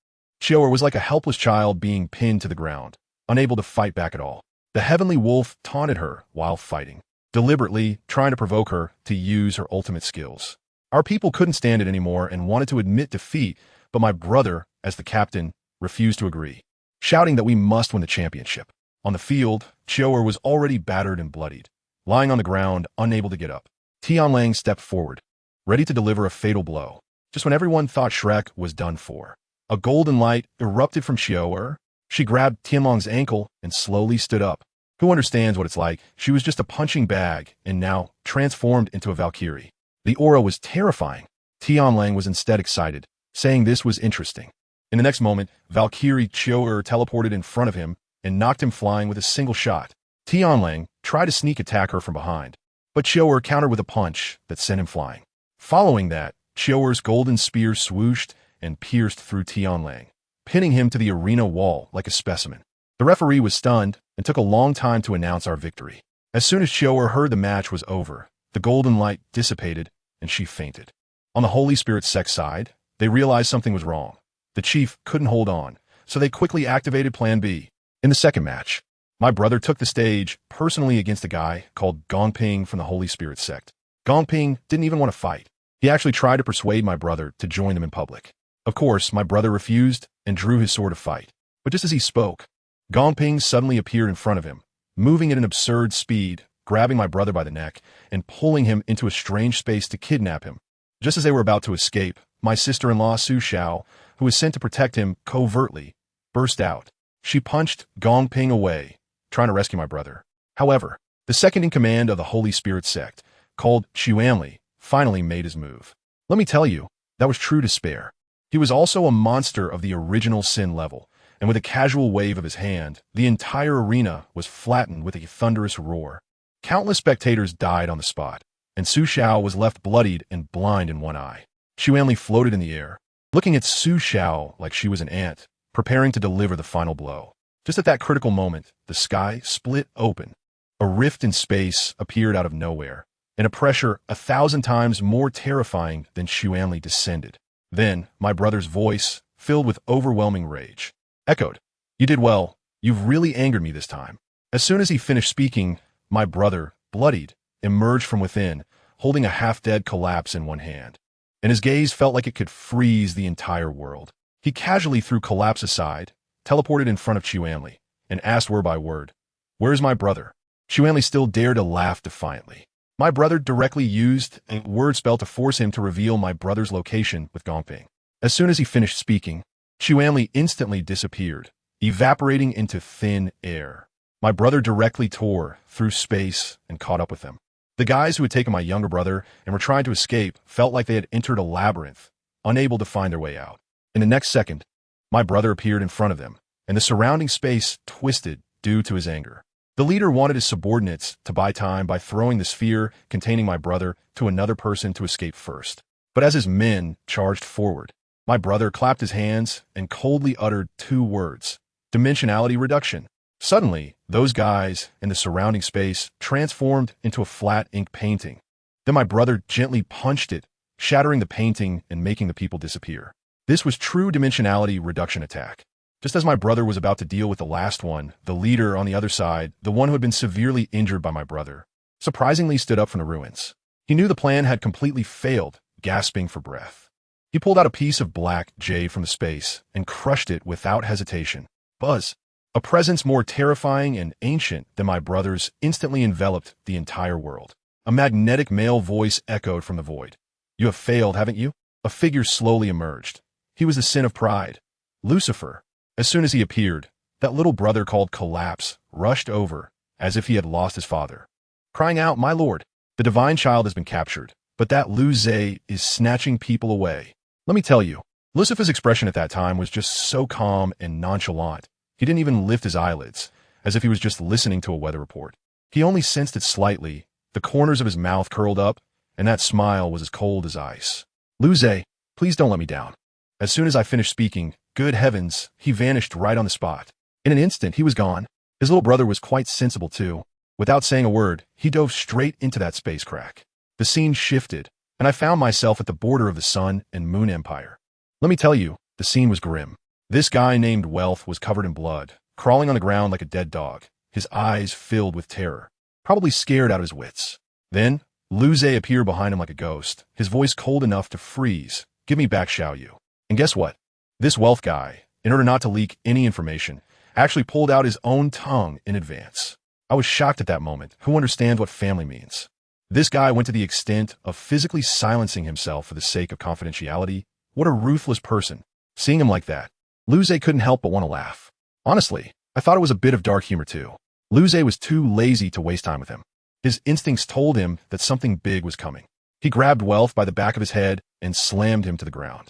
Chioer was like a helpless child being pinned to the ground, unable to fight back at all. The Heavenly Wolf taunted her while fighting, deliberately trying to provoke her to use her ultimate skills. Our people couldn't stand it anymore and wanted to admit defeat, but my brother, as the captain, refused to agree, shouting that we must win the championship. On the field, Chioer was already battered and bloodied, lying on the ground, unable to get up. Tianlang stepped forward, ready to deliver a fatal blow. Just when everyone thought Shrek was done for, a golden light erupted from Chioer. She grabbed Tianlang's ankle and slowly stood up. Who understands what it's like? She was just a punching bag and now transformed into a Valkyrie. The aura was terrifying. Tianlang was instead excited, saying this was interesting. In the next moment, Valkyrie Chio'er teleported in front of him and knocked him flying with a single shot. Tianlang tried to sneak attack her from behind, but Chio'er countered with a punch that sent him flying. Following that, Chio'er's golden spear swooshed and pierced through Tianlang, pinning him to the arena wall like a specimen. The referee was stunned and took a long time to announce our victory. As soon as Chio'er heard the match was over, the golden light dissipated and she fainted. On the Holy Spirit sect side, they realized something was wrong. The chief couldn't hold on, so they quickly activated Plan B. In the second match, my brother took the stage personally against a guy called Gongping from the Holy Spirit sect. Gongping didn't even want to fight. He actually tried to persuade my brother to join them in public. Of course, my brother refused and drew his sword to fight. But just as he spoke, Gongping suddenly appeared in front of him, moving at an absurd speed, grabbing my brother by the neck and pulling him into a strange space to kidnap him. Just as they were about to escape, my sister-in-law Su Xiao, who was sent to protect him covertly, burst out. She punched Gongping away, trying to rescue my brother. However, the second-in-command of the Holy Spirit sect, called Xuanli, finally made his move. Let me tell you, that was true to spare. He was also a monster of the original sin level, and with a casual wave of his hand, the entire arena was flattened with a thunderous roar. Countless spectators died on the spot, and Su Xiao was left bloodied and blind in one eye. Xuanli floated in the air, looking at Su Xiao like she was an ant, preparing to deliver the final blow. Just at that critical moment, the sky split open. A rift in space appeared out of nowhere, and a pressure 1,000 times more terrifying than Xuanli descended. Then, my brother's voice, filled with overwhelming rage, echoed, "You did well. You've really angered me this time." As soon as he finished speaking, my brother, bloodied, emerged from within, holding a half-dead Collapse in one hand. And his gaze felt like it could freeze the entire world. He casually threw Collapse aside, teleported in front of Xuanli, and asked word by word, "Where's my brother?" Xuanli still dared to laugh defiantly. My brother directly used a word spell to force him to reveal my brother's location with Gongping. As soon as he finished speaking, Xuanli instantly disappeared, evaporating into thin air. My brother directly tore through space and caught up with them. The guys who had taken my younger brother and were trying to escape felt like they had entered a labyrinth, unable to find their way out. In the next second, my brother appeared in front of them, and the surrounding space twisted due to his anger. The leader wanted his subordinates to buy time by throwing the sphere containing my brother to another person to escape first. But as his men charged forward, my brother clapped his hands and coldly uttered 2 words, "Dimensionality reduction." Suddenly, those guys in the surrounding space transformed into a flat ink painting. Then my brother gently punched it, shattering the painting and making the people disappear. This was true dimensionality reduction attack. Just as my brother was about to deal with the last one, the leader on the other side, the one who had been severely injured by my brother, surprisingly stood up from the ruins. He knew the plan had completely failed, gasping for breath. He pulled out a piece of black jade from the space and crushed it without hesitation. Buzz! A presence more terrifying and ancient than my brother's instantly enveloped the entire world. A magnetic male voice echoed from the void. "You have failed, haven't you?" A figure slowly emerged. He was the sin of pride, Lucifer. As soon as he appeared, that little brother called Collapse rushed over, as if he had lost his father, crying out, "My lord, the divine child has been captured, but that Lu Zhe is snatching people away." Let me tell you, Lucifer's expression at that time was just so calm and nonchalant. He didn't even lift his eyelids, as if he was just listening to a weather report. He only sensed it slightly, the corners of his mouth curled up, and that smile was as cold as ice. "Lu Zhe, please don't let me down." As soon as I finished speaking, good heavens, he vanished right on the spot. In an instant, he was gone. His little brother was quite sensible too. Without saying a word, he dove straight into that space crack. The scene shifted, and I found myself at the border of the Sun and Moon Empire. Let me tell you, the scene was grim. This guy named Wealth was covered in blood, crawling on the ground like a dead dog, his eyes filled with terror, probably scared out of his wits. Then, Lu Zhe appeared behind him like a ghost, his voice cold enough to freeze. "Give me back Xiao Yu." And guess what? This Wealth guy, in order not to leak any information, actually pulled out his own tongue in advance. I was shocked at that moment. Who understands what family means? This guy went to the extent of physically silencing himself for the sake of confidentiality. What a ruthless person. Seeing him like that, Lu Zhe couldn't help but want to laugh. Honestly, I thought it was a bit of dark humor too. Lu Zhe was too lazy to waste time with him. His instincts told him that something big was coming. He grabbed Wealth by the back of his head and slammed him to the ground.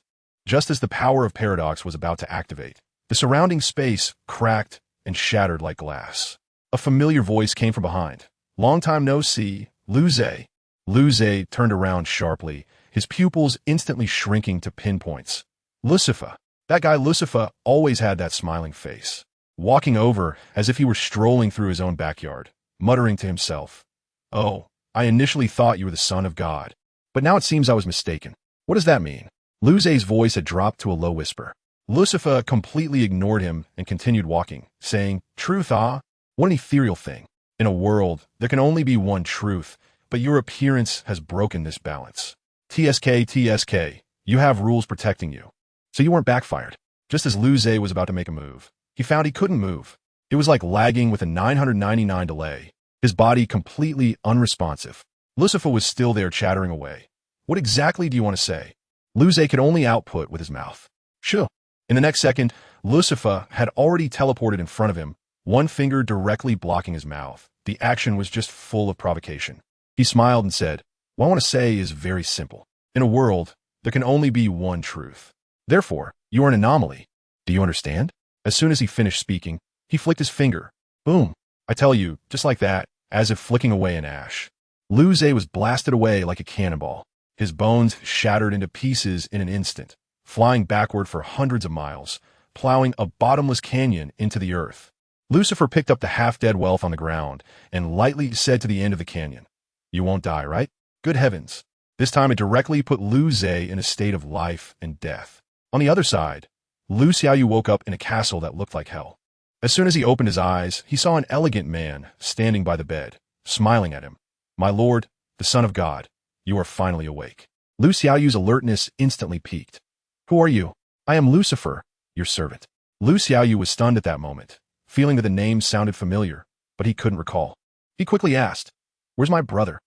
Just as the power of Paradox was about to activate, the surrounding space cracked and shattered like glass. A familiar voice came from behind. "Long time no see, Luze." Luze turned around sharply, his pupils instantly shrinking to pinpoints. Lucifer. That guy Lucifer always had that smiling face. Walking over as if he were strolling through his own backyard, muttering to himself, "Oh, I initially thought you were the son of God, but now it seems I was mistaken. What does that mean?" Luze's voice had dropped to a low whisper. Lucifer completely ignored him and continued walking, saying, "Truth, ah? What an ethereal thing. In a world, there can only be one truth, but your appearance has broken this balance. TSK, you have rules protecting you. So you weren't backfired." Just as Luze was about to make a move, he found he couldn't move. It was like lagging with a 999 delay, his body completely unresponsive. Lucifer was still there chattering away. "What exactly do you want to say?" Luze could only output with his mouth. "Sure." In the next second, Lucifer had already teleported in front of him, one finger directly blocking his mouth. The action was just full of provocation. He smiled and said, "What I want to say is very simple. In a world, there can only be one truth. Therefore, you are an anomaly. Do you understand?" As soon as he finished speaking, he flicked his finger. Boom. I tell you, just like that, as if flicking away an ash. Luze was blasted away like a cannonball. His bones shattered into pieces in an instant, flying backward for hundreds of miles, plowing a bottomless canyon into the earth. Lucifer picked up the half-dead Wealth on the ground and lightly said to the end of the canyon, "You won't die, right?" Good heavens. This time it directly put Luze in a state of life and death. On the other side, Lu Xiaoyu woke up in a castle that looked like hell. As soon as he opened his eyes, he saw an elegant man standing by the bed, smiling at him. "My lord, the son of God, you are finally awake." Lu Xiaoyu's alertness instantly peaked. "Who are you?" "I am Lucifer, your servant." Lu Xiaoyu was stunned at that moment, feeling that the name sounded familiar, but he couldn't recall. He quickly asked, "Where's my brother?"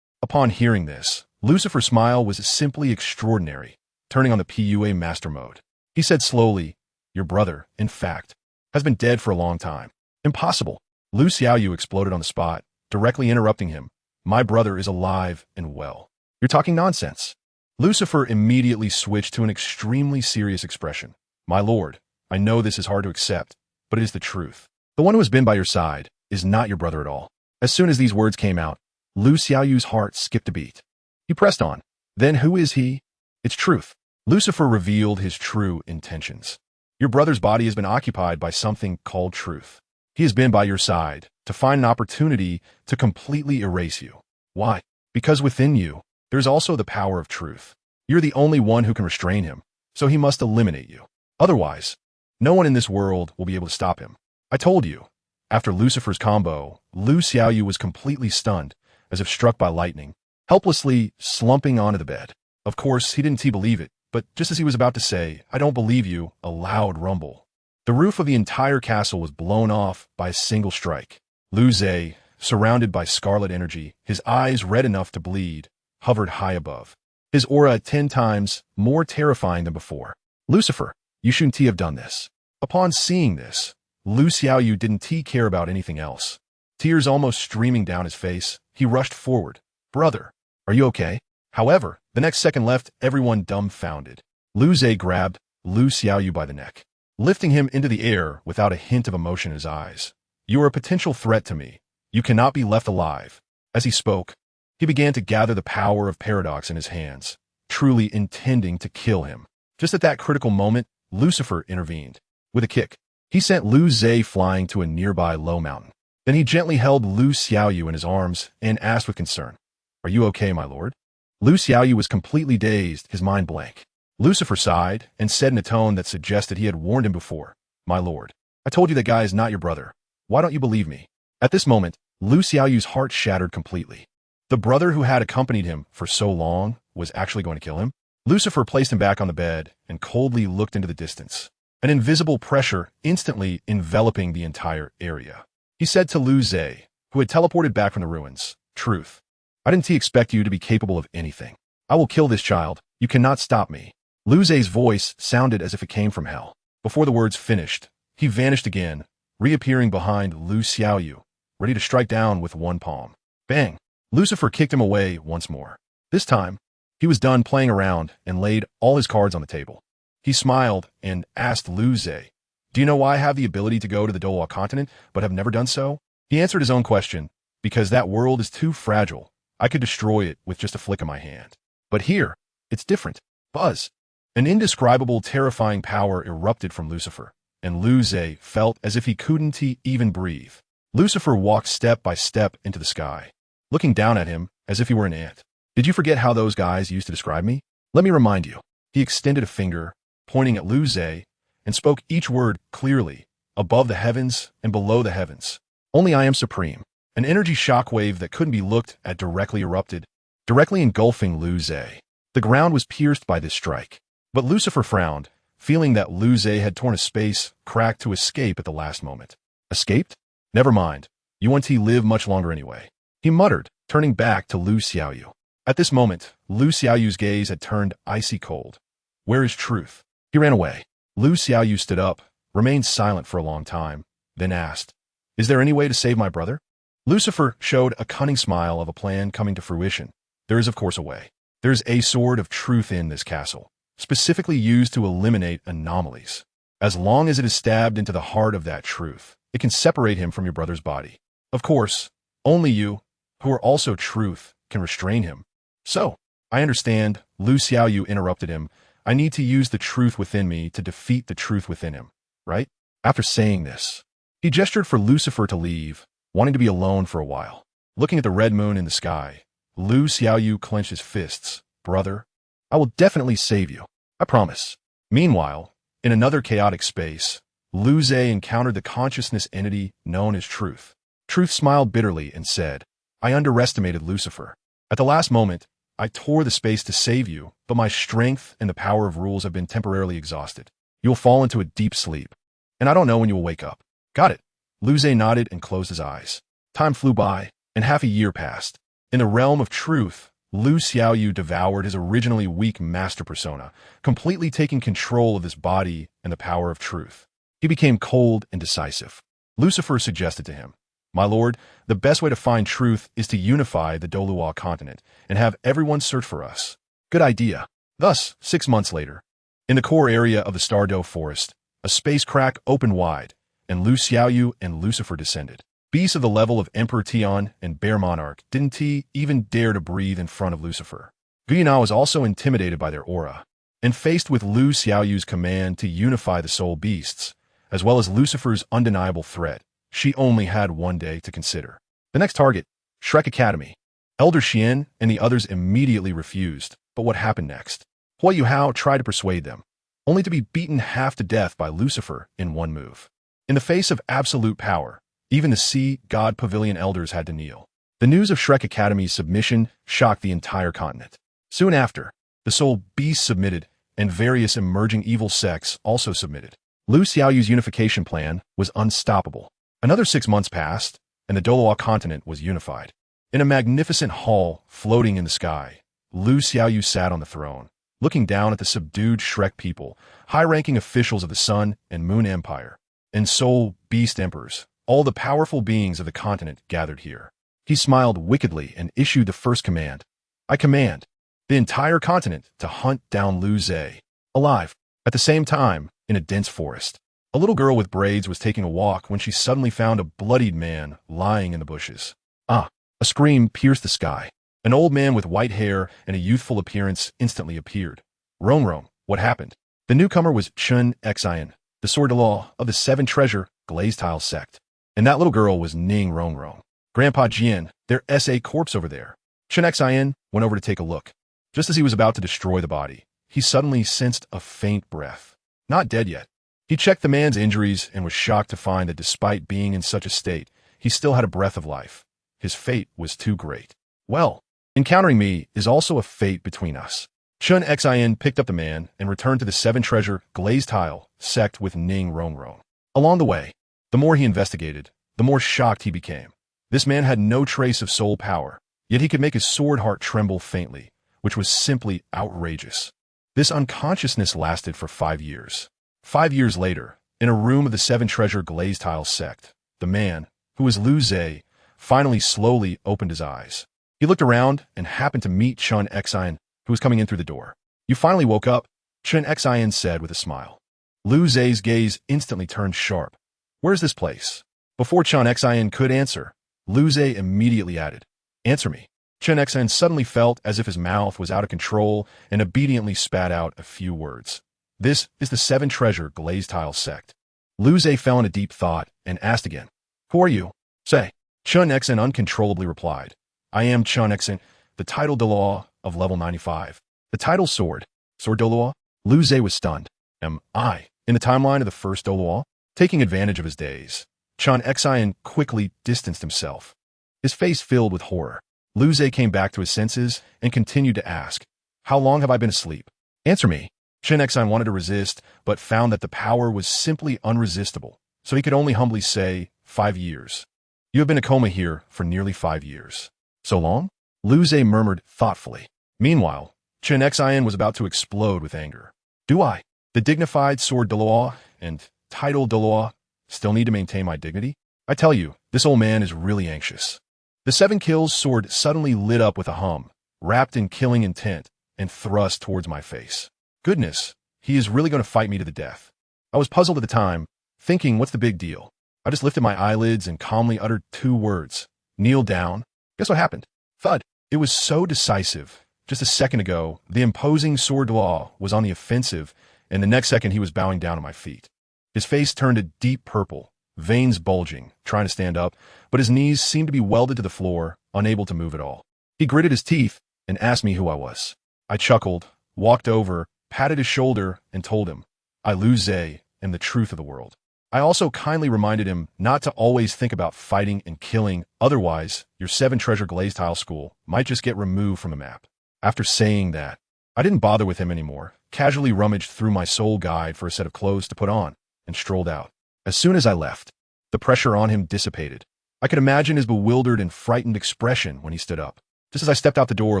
Upon hearing this, Lucifer's smile was simply extraordinary, turning on the PUA master mode. He said slowly, "Your brother, in fact, has been dead for a long time." "Impossible." Lu Xiaoyu exploded on the spot, directly interrupting him. "My brother is alive and well." "You're talking nonsense." Lucifer immediately switched to an extremely serious expression. "My lord, I know this is hard to accept, but it is the truth. The one who has been by your side is not your brother at all." As soon as these words came out, Lu Xiaoyu's heart skipped a beat. He pressed on. "Then who is he?" "It's truth." Lucifer revealed his true intentions. "Your brother's body has been occupied by something called truth. He has been by your side to find an opportunity to completely erase you. Why? Because within you, there's also the power of truth. You're the only one who can restrain him, so he must eliminate you. Otherwise, no one in this world will be able to stop him." I told you. After Lucifer's combo, Lu Xiaoyu was completely stunned, as if struck by lightning, helplessly slumping onto the bed. Of course, he didn't believe it, but just as he was about to say, "I don't believe you," a loud rumble. The roof of the entire castle was blown off by a single strike. Luze, surrounded by scarlet energy, his eyes red enough to bleed, hovered high above. His aura 10 times more terrifying than before. "Lucifer, you shouldn't have done this." Upon seeing this, Lu Xiaoyu didn't care about anything else. Tears almost streaming down his face, he rushed forward. "Brother, are you okay?" However, the next second left everyone dumbfounded. Luze grabbed Lu Xiaoyu by the neck, lifting him into the air without a hint of emotion in his eyes. "You are a potential threat to me. You cannot be left alive." As he spoke, he began to gather the power of Paradox in his hands, truly intending to kill him. Just at that critical moment, Lucifer intervened. With a kick, he sent Luze flying to a nearby low mountain. Then he gently held Lu Xiaoyu in his arms and asked with concern, "Are you okay, my lord?" Lu Xiaoyu was completely dazed, his mind blank. Lucifer sighed and said in a tone that suggested he had warned him before, "My lord, I told you that guy is not your brother. Why don't you believe me?" At this moment, Lu Xiaoyu's heart shattered completely. The brother who had accompanied him for so long was actually going to kill him? Lucifer placed him back on the bed and coldly looked into the distance, an invisible pressure instantly enveloping the entire area. He said to Luze, who had teleported back from the ruins, "Truth, I didn't expect you to be capable of anything. I will kill this child. You cannot stop me." Luze's voice sounded as if it came from hell. Before the words finished, he vanished again, reappearing behind Lu Xiaoyu, ready to strike down with one palm. Bang! Lucifer kicked him away once more. This time, he was done playing around and laid all his cards on the table. He smiled and asked Liu Ze, "Do you know why I have the ability to go to the Doloa continent, but have never done so?" He answered his own question, "Because that world is too fragile. I could destroy it with just a flick of my hand. But here, it's different." Buzz. An indescribable, terrifying power erupted from Lucifer, and Liu Ze felt as if he couldn't even breathe. Lucifer walked step by step into the sky, looking down at him as if he were an ant. "Did you forget how those guys used to describe me? Let me remind you." He extended a finger, pointing at Liu Ze, and spoke each word clearly, "Above the heavens and below the heavens. Only I am supreme." An energy shockwave that couldn't be looked at directly erupted, directly engulfing Liu Ze. The ground was pierced by this strike. But Lucifer frowned, feeling that Liu Ze had torn a space crack to escape at the last moment. Escaped? Never mind. You won't live much longer anyway. He muttered, turning back to Liu Xiaoyu. At this moment, Liu Xiaoyu's gaze had turned icy cold. Where is truth? He ran away. Liu Xiaoyu stood up, remained silent for a long time, then asked, "Is there any way to save my brother?" Lucifer showed a cunning smile of a plan coming to fruition. "There is of course a way. There's a sword of truth in this castle, specifically used to eliminate anomalies. As long as it is stabbed into the heart of that truth, it can separate him from your brother's body. Of course, only you, who are also truth, can restrain him." "So, I understand," Liu Xiaoyu interrupted him. "I need to use the truth within me to defeat the truth within him, right?" After saying this, he gestured for Lucifer to leave, wanting to be alone for a while. Looking at the red moon in the sky, Liu Xiaoyu clenched his fists. "Brother, I will definitely save you. I promise." Meanwhile, in another chaotic space, Liu Ze encountered the consciousness entity known as Truth. Truth smiled bitterly and said, "I underestimated Lucifer. At the last moment, I tore the space to save you, but my strength and the power of rules have been temporarily exhausted. You will fall into a deep sleep, and I don't know when you will wake up." "Got it." Liu Ze nodded and closed his eyes. Time flew by, and half a year passed. In the realm of truth, Liu Xiaoyu devoured his originally weak master persona, completely taking control of his body and the power of truth. He became cold and decisive. Lucifer suggested to him, "My lord, the best way to find truth is to unify the Doluwa continent and have everyone search for us." Good idea. Thus, 6 months later, in the core area of the Stardow forest, a space crack opened wide, and Liu Xiaoyu and Lucifer descended. Beasts of the level of Emperor Tian and Bear Monarch didn't even dare to breathe in front of Lucifer. Guyana was also intimidated by their aura, and faced with Liu Xiaoyu's command to unify the soul beasts, as well as Lucifer's undeniable threat, she only had one day to consider. The next target, Shrek Academy. Elder Xian and the others immediately refused, but what happened next? Huo Yuhao tried to persuade them, only to be beaten half to death by Lucifer in one move. In the face of absolute power, even the Sea God Pavilion elders had to kneel. The news of Shrek Academy's submission shocked the entire continent. Soon after, the Soul Beasts submitted, and various emerging evil sects also submitted. Liu Xiaoyu's unification plan was unstoppable. Another 6 months passed, and the Doloa continent was unified. In a magnificent hall floating in the sky, Liu Xiaoyu sat on the throne, looking down at the subdued Shrek people, high-ranking officials of the Sun and Moon Empire, and Soul Beast Emperors. All the powerful beings of the continent gathered here. He smiled wickedly and issued the first command. "I command the entire continent to hunt down Liu Ze, alive." At the same time, in a dense forest, a little girl with braids was taking a walk when she suddenly found a bloodied man lying in the bushes. Ah! A scream pierced the sky. An old man with white hair and a youthful appearance instantly appeared. "Rong, what happened?" The newcomer was Chun Xian, the sword-in-law of the Seven Treasure Glazed Tile sect. And that little girl was Ning Rong. "Grandpa Jian, there's a corpse over there." Chun Xian went over to take a look. Just as he was about to destroy the body, he suddenly sensed a faint breath. Not dead yet. He checked the man's injuries and was shocked to find that despite being in such a state, he still had a breath of life. His fate was too great. "Well, encountering me is also a fate between us." Chun Xian picked up the man and returned to the Seven Treasure Glazed Tile sect with Ning Rong. Along the way, the more he investigated, the more shocked he became. This man had no trace of soul power, yet he could make his sword heart tremble faintly, which was simply outrageous. This unconsciousness lasted for 5 years. 5 years later, in a room of the Seven Treasure Glazed Tile sect, the man, who was Liu Ze, finally slowly opened his eyes. He looked around and happened to meet Chun Xian, who was coming in through the door. You finally woke up, Chun Xian said with a smile. Lu Zhe's gaze instantly turned sharp. Where's this place? Before Chun Xian could answer, Lu Zhe immediately added, Answer me. Chun Xian suddenly felt as if his mouth was out of control and obediently spat out a few words. This is the Seven Treasure Glazed Tile Sect. Lu Zhe fell into deep thought and asked again, Who are you? Say. Chun Xian uncontrollably replied, I am Chun Xian, the title de law of level 95. The title Sword de law? Lu Zhe was stunned. Am I in the timeline of the first de law? Taking advantage of his daze, Chun Xian quickly distanced himself. His face filled with horror. Lu Zhe came back to his senses and continued to ask, How long have I been asleep? Answer me. Chun Xian wanted to resist, but found that the power was simply unresistible, so he could only humbly say, 5 years. You have been in a coma here for nearly 5 years. So long? Lu Zhe murmured thoughtfully. Meanwhile, Chun Xian was about to explode with anger. Do I, the dignified Sword de law and title de law, still need to maintain my dignity? I tell you, this old man is really anxious. The 7 kills sword suddenly lit up with a hum, wrapped in killing intent, and thrust towards my face. Goodness, he is really going to fight me to the death. I was puzzled at the time, thinking, what's the big deal? I just lifted my eyelids and calmly uttered 2 words. Kneel down. Guess what happened? Thud. It was so decisive. Just a second ago, the imposing sword law was on the offensive, and the next second he was bowing down at my feet. His face turned a deep purple, veins bulging, trying to stand up, but his knees seemed to be welded to the floor, unable to move at all. He gritted his teeth and asked me who I was. I chuckled, walked over, patted his shoulder, and told him, I, Lu Zhe, am the truth of the world. I also kindly reminded him not to always think about fighting and killing, otherwise, your 7 Treasure Glazed Tile School might just get removed from the map. After saying that, I didn't bother with him anymore, casually rummaged through my soul guide for a set of clothes to put on, and strolled out. As soon as I left, the pressure on him dissipated. I could imagine his bewildered and frightened expression when he stood up. Just as I stepped out the door,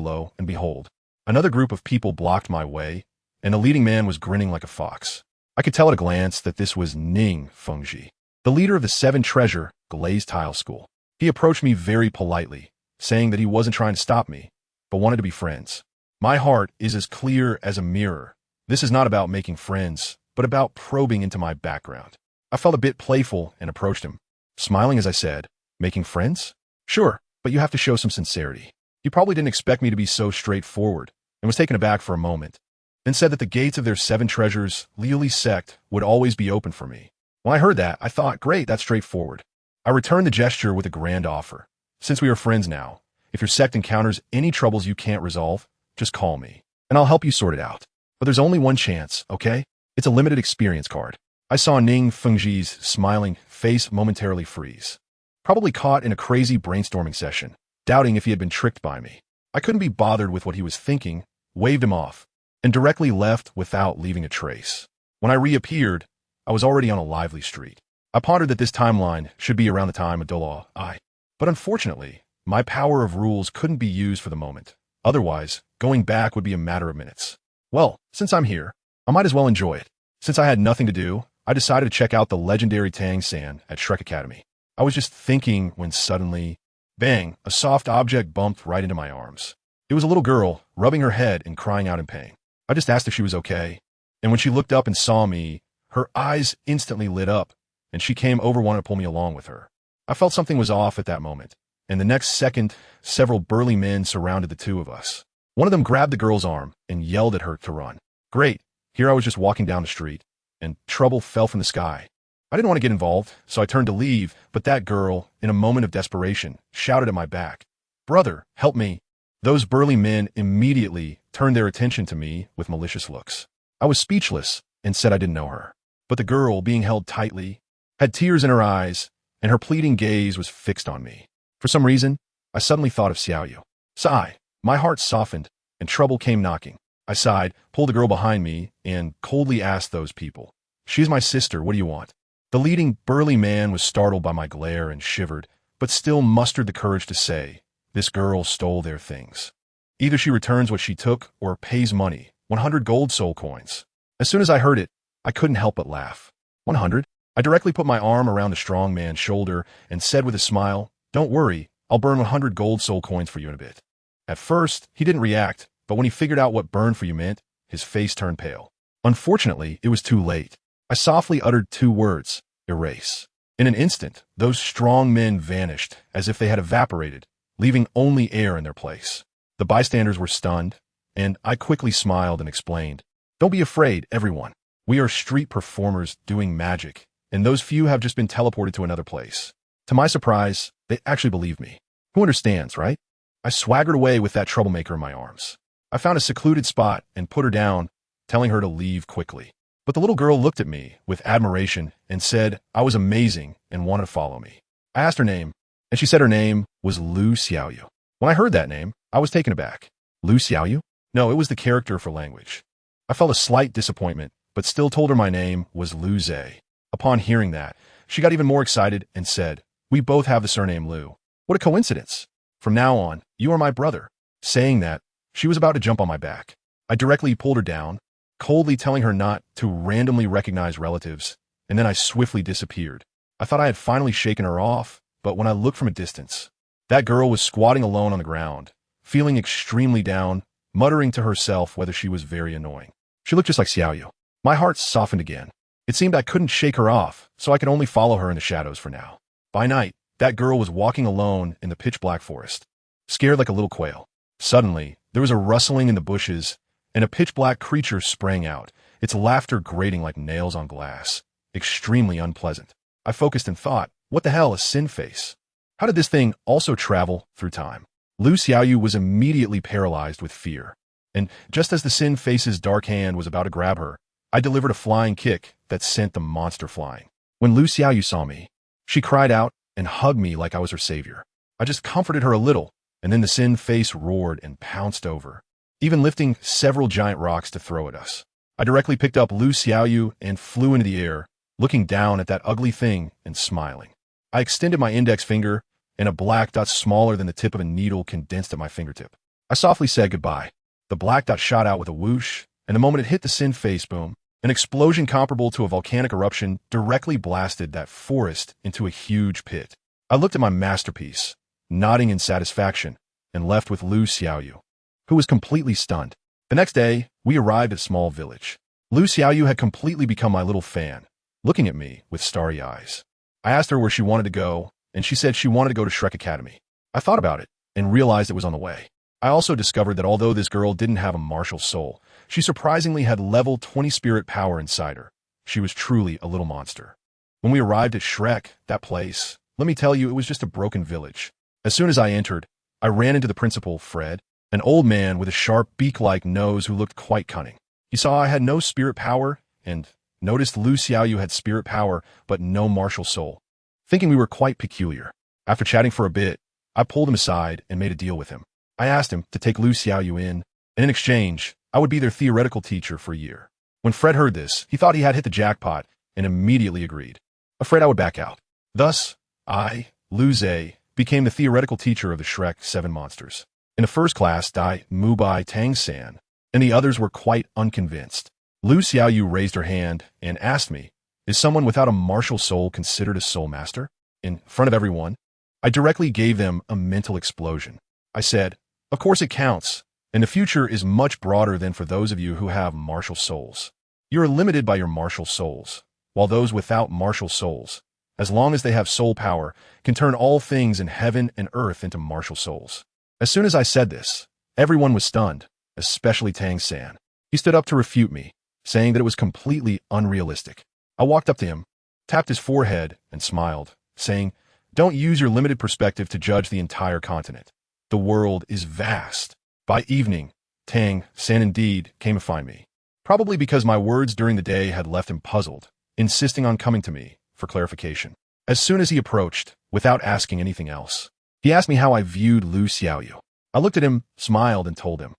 lo and behold, another group of people blocked my way, and the leading man was grinning like a fox. I could tell at a glance that this was Ning Fengji, the leader of the 7 Treasure Glazed Tile School. He approached me very politely, saying that he wasn't trying to stop me, but wanted to be friends. My heart is as clear as a mirror. This is not about making friends, but about probing into my background. I felt a bit playful and approached him, smiling as I said, Making friends? Sure, but you have to show some sincerity. He probably didn't expect me to be so straightforward, and was taken aback for a moment, then said that the gates of their 7 treasures, Liuli sect, would always be open for me. When I heard that, I thought, great, that's straightforward. I returned the gesture with a grand offer. Since we are friends now, if your sect encounters any troubles you can't resolve, just call me, and I'll help you sort it out. But there's only one chance, okay? It's a limited experience card. I saw Ning Fengji's smiling face momentarily freeze. Probably caught in a crazy brainstorming session, doubting if he had been tricked by me. I couldn't be bothered with what he was thinking, waved him off, and directly left without leaving a trace. When I reappeared, I was already on a lively street. I pondered that this timeline should be around the time of Dolaw I. But unfortunately, my power of rules couldn't be used for the moment. Otherwise, going back would be a matter of minutes. Well, since I'm here, I might as well enjoy it. Since I had nothing to do, I decided to check out the legendary Tang San at Shrek Academy. I was just thinking when suddenly, bang, a soft object bumped right into my arms. It was a little girl, rubbing her head and crying out in pain. I just asked if she was okay, and when she looked up and saw me, her eyes instantly lit up, and she came over wanting to pull me along with her. I felt something was off at that moment, and the next second, several burly men surrounded the two of us. One of them grabbed the girl's arm and yelled at her to run. Great, here I was just walking down the street, and trouble fell from the sky. I didn't want to get involved, so I turned to leave, but that girl, in a moment of desperation, shouted at my back, "Brother, help me." Those burly men immediately turned their attention to me with malicious looks. I was speechless and said I didn't know her. But the girl, being held tightly, had tears in her eyes, and her pleading gaze was fixed on me. For some reason, I suddenly thought of Xiaoyu. Sigh, my heart softened, and trouble came knocking. I sighed, pulled the girl behind me, and coldly asked those people, "She's my sister, what do you want?" The leading burly man was startled by my glare and shivered, but still mustered the courage to say, "This girl stole their things. Either she returns what she took or pays money, 100 gold soul coins." As soon as I heard it, I couldn't help but laugh. 100? I directly put my arm around the strong man's shoulder and said with a smile, "Don't worry, I'll burn 100 gold soul coins for you in a bit." At first, he didn't react, but when he figured out what burn for you meant, his face turned pale. Unfortunately, it was too late. I softly uttered 2 words, erase. In an instant, those strong men vanished as if they had evaporated, leaving only air in their place. The bystanders were stunned, and I quickly smiled and explained, "Don't be afraid, everyone. We are street performers doing magic, and those few have just been teleported to another place." To my surprise, they actually believed me. Who understands, right? I swaggered away with that troublemaker in my arms. I found a secluded spot and put her down, telling her to leave quickly. But the little girl looked at me with admiration and said I was amazing and wanted to follow me. I asked her name, and she said her name was Lu Xiaoyu. When I heard that name, I was taken aback. Lu Xiaoyu? No, it was the character for language. I felt a slight disappointment, but still told her my name was Lu Zhe. Upon hearing that, she got even more excited and said, "We both have the surname Lu. What a coincidence. From now on, you are my brother." Saying that, she was about to jump on my back. I directly pulled her down, coldly telling her not to randomly recognize relatives, and then I swiftly disappeared. I thought I had finally shaken her off, but when I looked from a distance, that girl was squatting alone on the ground, feeling extremely down, muttering to herself whether she was very annoying. She looked just like Xiaoyu. My heart softened again. It seemed I couldn't shake her off, so I could only follow her in the shadows for now. By night, that girl was walking alone in the pitch-black forest, scared like a little quail. Suddenly, there was a rustling in the bushes, and a pitch-black creature sprang out, its laughter grating like nails on glass, extremely unpleasant. I focused and thought, what the hell, a sin face? How did this thing also travel through time? Lu Xiaoyu was immediately paralyzed with fear, and just as the sin face's dark hand was about to grab her, I delivered a flying kick that sent the monster flying. When Lu Xiaoyu saw me, she cried out and hugged me like I was her savior. I just comforted her a little, and then the sin face roared and pounced over, even lifting several giant rocks to throw at us. I directly picked up Lu Xiaoyu and flew into the air, looking down at that ugly thing and smiling. I extended my index finger, and a black dot smaller than the tip of a needle condensed at my fingertip. I softly said goodbye. The black dot shot out with a whoosh, and the moment it hit the sin face, boom, an explosion comparable to a volcanic eruption directly blasted that forest into a huge pit. I looked at my masterpiece, nodding in satisfaction, and left with Lu Xiaoyu, who was completely stunned. The next day, we arrived at a small village. Lu Xiaoyu had completely become my little fan, looking at me with starry eyes. I asked her where she wanted to go, and she said she wanted to go to Shrek Academy. I thought about it, and realized it was on the way. I also discovered that although this girl didn't have a martial soul, she surprisingly had level 20 spirit power inside her. She was truly a little monster. When we arrived at Shrek, that place, let me tell you, it was just a broken village. As soon as I entered, I ran into the principal, Fred, an old man with a sharp beak-like nose who looked quite cunning. He saw I had no spirit power, and noticed Lu Xiaoyu had spirit power, but no martial soul, thinking we were quite peculiar. After chatting for a bit, I pulled him aside and made a deal with him. I asked him to take Lu Xiaoyu in, and in exchange, I would be their theoretical teacher for a year. When Fred heard this, he thought he had hit the jackpot and immediately agreed, afraid I would back out. Thus, I, Lu Zhe, became the theoretical teacher of the Shrek 7 monsters. In the first class, Dai, Mubai, Tang San, and the others were quite unconvinced. Lu Xiaoyu raised her hand and asked me, "Is someone without a martial soul considered a soul master?" In front of everyone, I directly gave them a mental explosion. I said, "Of course it counts, and the future is much broader than for those of you who have martial souls. You are limited by your martial souls, while those without martial souls, as long as they have soul power, can turn all things in heaven and earth into martial souls." As soon as I said this, everyone was stunned, especially Tang San. He stood up to refute me, saying that it was completely unrealistic. I walked up to him, tapped his forehead, and smiled, saying, "Don't use your limited perspective to judge the entire continent. The world is vast." By evening, Tang San indeed came to find me, probably because my words during the day had left him puzzled, insisting on coming to me for clarification. As soon as he approached, without asking anything else, he asked me how I viewed Lu Xiaoyu. I looked at him, smiled, and told him,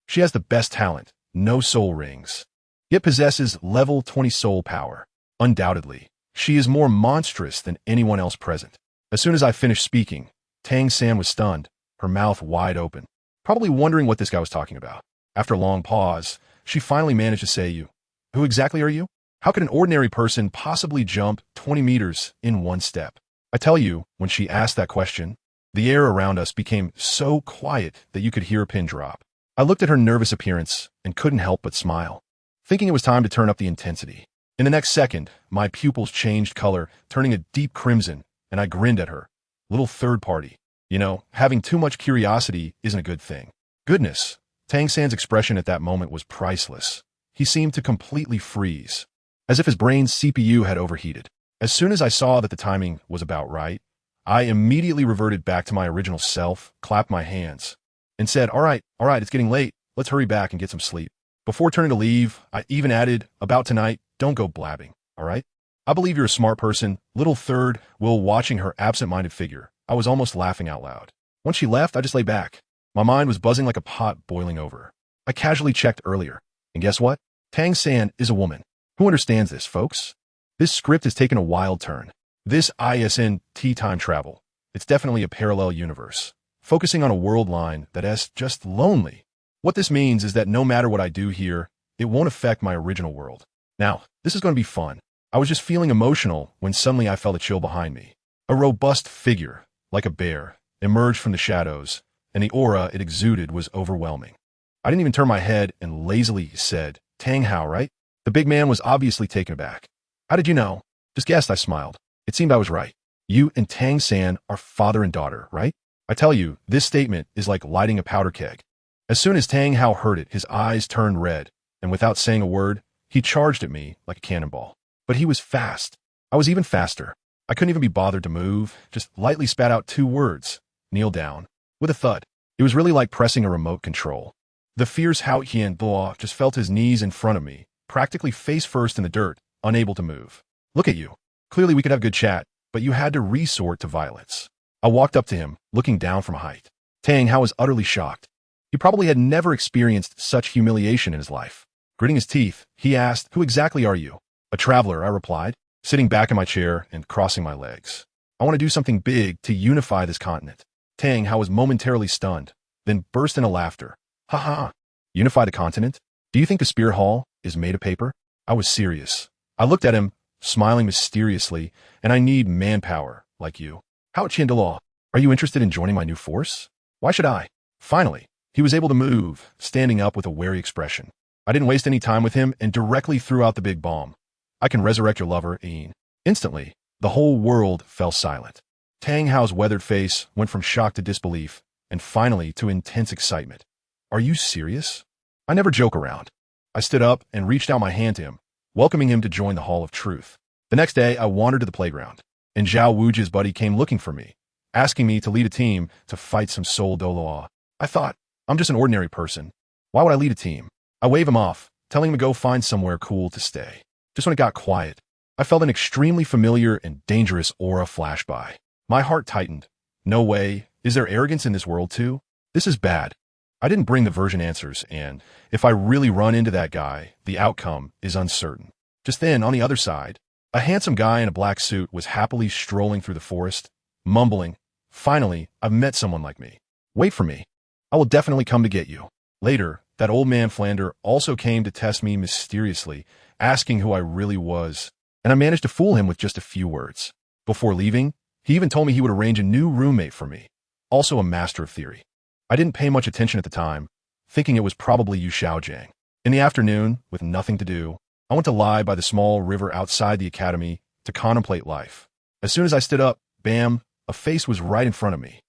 she has the best talent, no soul rings, yet possesses level 20 soul power. Undoubtedly, she is more monstrous than anyone else present. As soon as I finished speaking, Tang San was stunned, her mouth wide open, probably wondering what this guy was talking about. After a long pause, she finally managed to say, "Who exactly are you? How could an ordinary person possibly jump 20 meters in one step?" I tell you, when she asked that question, The air around us became so quiet that you could hear a pin drop. I looked at her nervous appearance and couldn't help but smile, thinking it was time to turn up the intensity. In the next second, my pupils changed color, turning a deep crimson, and I grinned at her. Little third party. You know, having too much curiosity isn't a good thing. Goodness, Tang San's expression at that moment was priceless. He seemed to completely freeze, as if his brain's CPU had overheated. As soon as I saw that the timing was about right, I immediately reverted back to my original self, clapped my hands, and said, all right, it's getting late. Let's hurry back and get some sleep. Before turning to leave, I even added, about tonight, don't go blabbing, all right? I believe you're a smart person. Little third, while watching her absent-minded figure, I was almost laughing out loud. Once she left, I just lay back. My mind was buzzing like a pot boiling over. I casually checked earlier, and guess what? Tang San is a woman. Who understands this, folks? This script has taken a wild turn. This ISNT time travel, it's definitely a parallel universe, focusing on a world line that is just lonely. What this means is that no matter what I do here, it won't affect my original world. Now, this is going to be fun. I was just feeling emotional when suddenly I felt a chill behind me. A robust figure, like a bear, emerged from the shadows, and the aura it exuded was overwhelming. I didn't even turn my head and lazily said, Tang Hao, right? The big man was obviously taken aback. How did you know? Just guessed, I smiled. It seemed I was right. You and Tang San are father and daughter, right? I tell you, this statement is like lighting a powder keg. As soon as Tang Hao heard it, his eyes turned red, and without saying a word, he charged at me like a cannonball. But he was fast. I was even faster. I couldn't even be bothered to move, just lightly spat out 2 words. Kneel down. With a thud. It was really like pressing a remote control. The fierce Hao Qian just felt his knees in front of me, practically face first in the dirt, unable to move. Look at you. Clearly we could have a good chat, but you had to resort to violence. I walked up to him, looking down from a height. Tang Hao was utterly shocked. He probably had never experienced such humiliation in his life. Gritting his teeth, he asked, who exactly are you? A traveler, I replied, sitting back in my chair and crossing my legs. I want to do something big to unify this continent. Tang Hao was momentarily stunned, then burst into laughter. Ha ha. Unify the continent? Do you think the Spear Hall is made of paper? I was serious. I looked at him, smiling mysteriously, and I need manpower, like you. Hao Qian, are you interested in joining my new force? Why should I? Finally, he was able to move, standing up with a wary expression. I didn't waste any time with him and directly threw out the big bomb. I can resurrect your lover, Ian. Instantly, the whole world fell silent. Tang Hao's weathered face went from shock to disbelief, and finally to intense excitement. Are you serious? I never joke around. I stood up and reached out my hand to him, welcoming him to join the Hall of Truth. The next day, I wandered to the playground, and Zhao Wuji's buddy came looking for me, asking me to lead a team to fight some Soul Doloa. I thought, I'm just an ordinary person. Why would I lead a team? I waved him off, telling him to go find somewhere cool to stay. Just when it got quiet, I felt an extremely familiar and dangerous aura flash by. My heart tightened. No way. Is there arrogance in this world too? This is bad. I didn't bring the version answers, and if I really run into that guy, the outcome is uncertain. Just then, on the other side, a handsome guy in a black suit was happily strolling through the forest, mumbling, finally, I've met someone like me. Wait for me. I will definitely come to get you. Later, that old man Flander also came to test me mysteriously, asking who I really was, and I managed to fool him with just a few words. Before leaving, he even told me he would arrange a new roommate for me, also a master of theory. I didn't pay much attention at the time, thinking it was probably Yu Xiaojiang. In the afternoon, with nothing to do, I went to lie by the small river outside the academy to contemplate life. As soon as I stood up, bam, a face was right in front of me.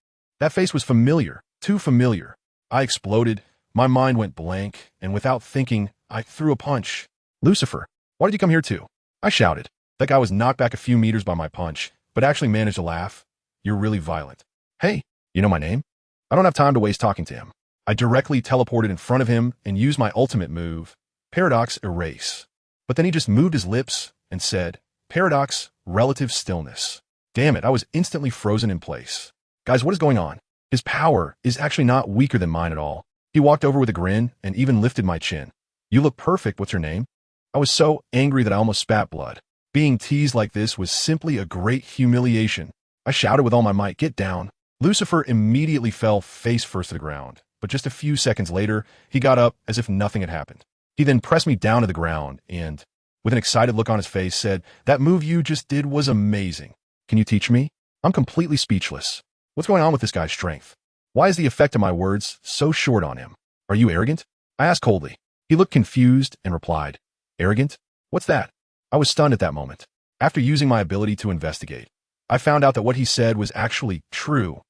That face was familiar, too familiar. I exploded, my mind went blank, and without thinking, I threw a punch. Lucifer, why did you come here too? I shouted. That guy was knocked back a few meters by my punch, but actually managed to laugh. You're really violent. Hey, you know my name? I don't have time to waste talking to him. I directly teleported in front of him and used my ultimate move, Paradox Erase. But then he just moved his lips and said, Paradox Relative Stillness. Damn it, I was instantly frozen in place. Guys, what is going on? His power is actually not weaker than mine at all. He walked over with a grin and even lifted my chin. You look perfect, what's your name? I was so angry that I almost spat blood. Being teased like this was simply a great humiliation. I shouted with all my might, get down. Lucifer immediately fell face first to the ground, but just a few seconds later, he got up as if nothing had happened. He then pressed me down to the ground and, with an excited look on his face, said, that move you just did was amazing. Can you teach me? I'm completely speechless. What's going on with this guy's strength? Why is the effect of my words so short on him? Are you arrogant? I asked coldly. He looked confused and replied, Arrogant? What's that? I was stunned at that moment. After using my ability to investigate, I found out that what he said was actually true.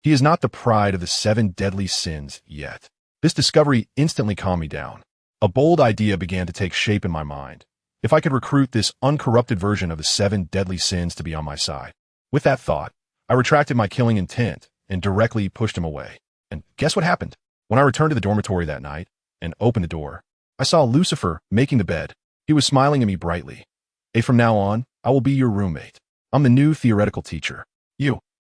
He is not the pride of the 7 deadly sins yet. This discovery instantly calmed me down. A bold idea began to take shape in my mind. If I could recruit this uncorrupted version of the 7 deadly sins to be on my side. With that thought, I retracted my killing intent and directly pushed him away. And guess what happened? When I returned to the dormitory that night and opened the door, I saw Lucifer making the bed. He was smiling at me brightly. Hey, from now on, I will be your roommate. I'm the new theoretical teacher.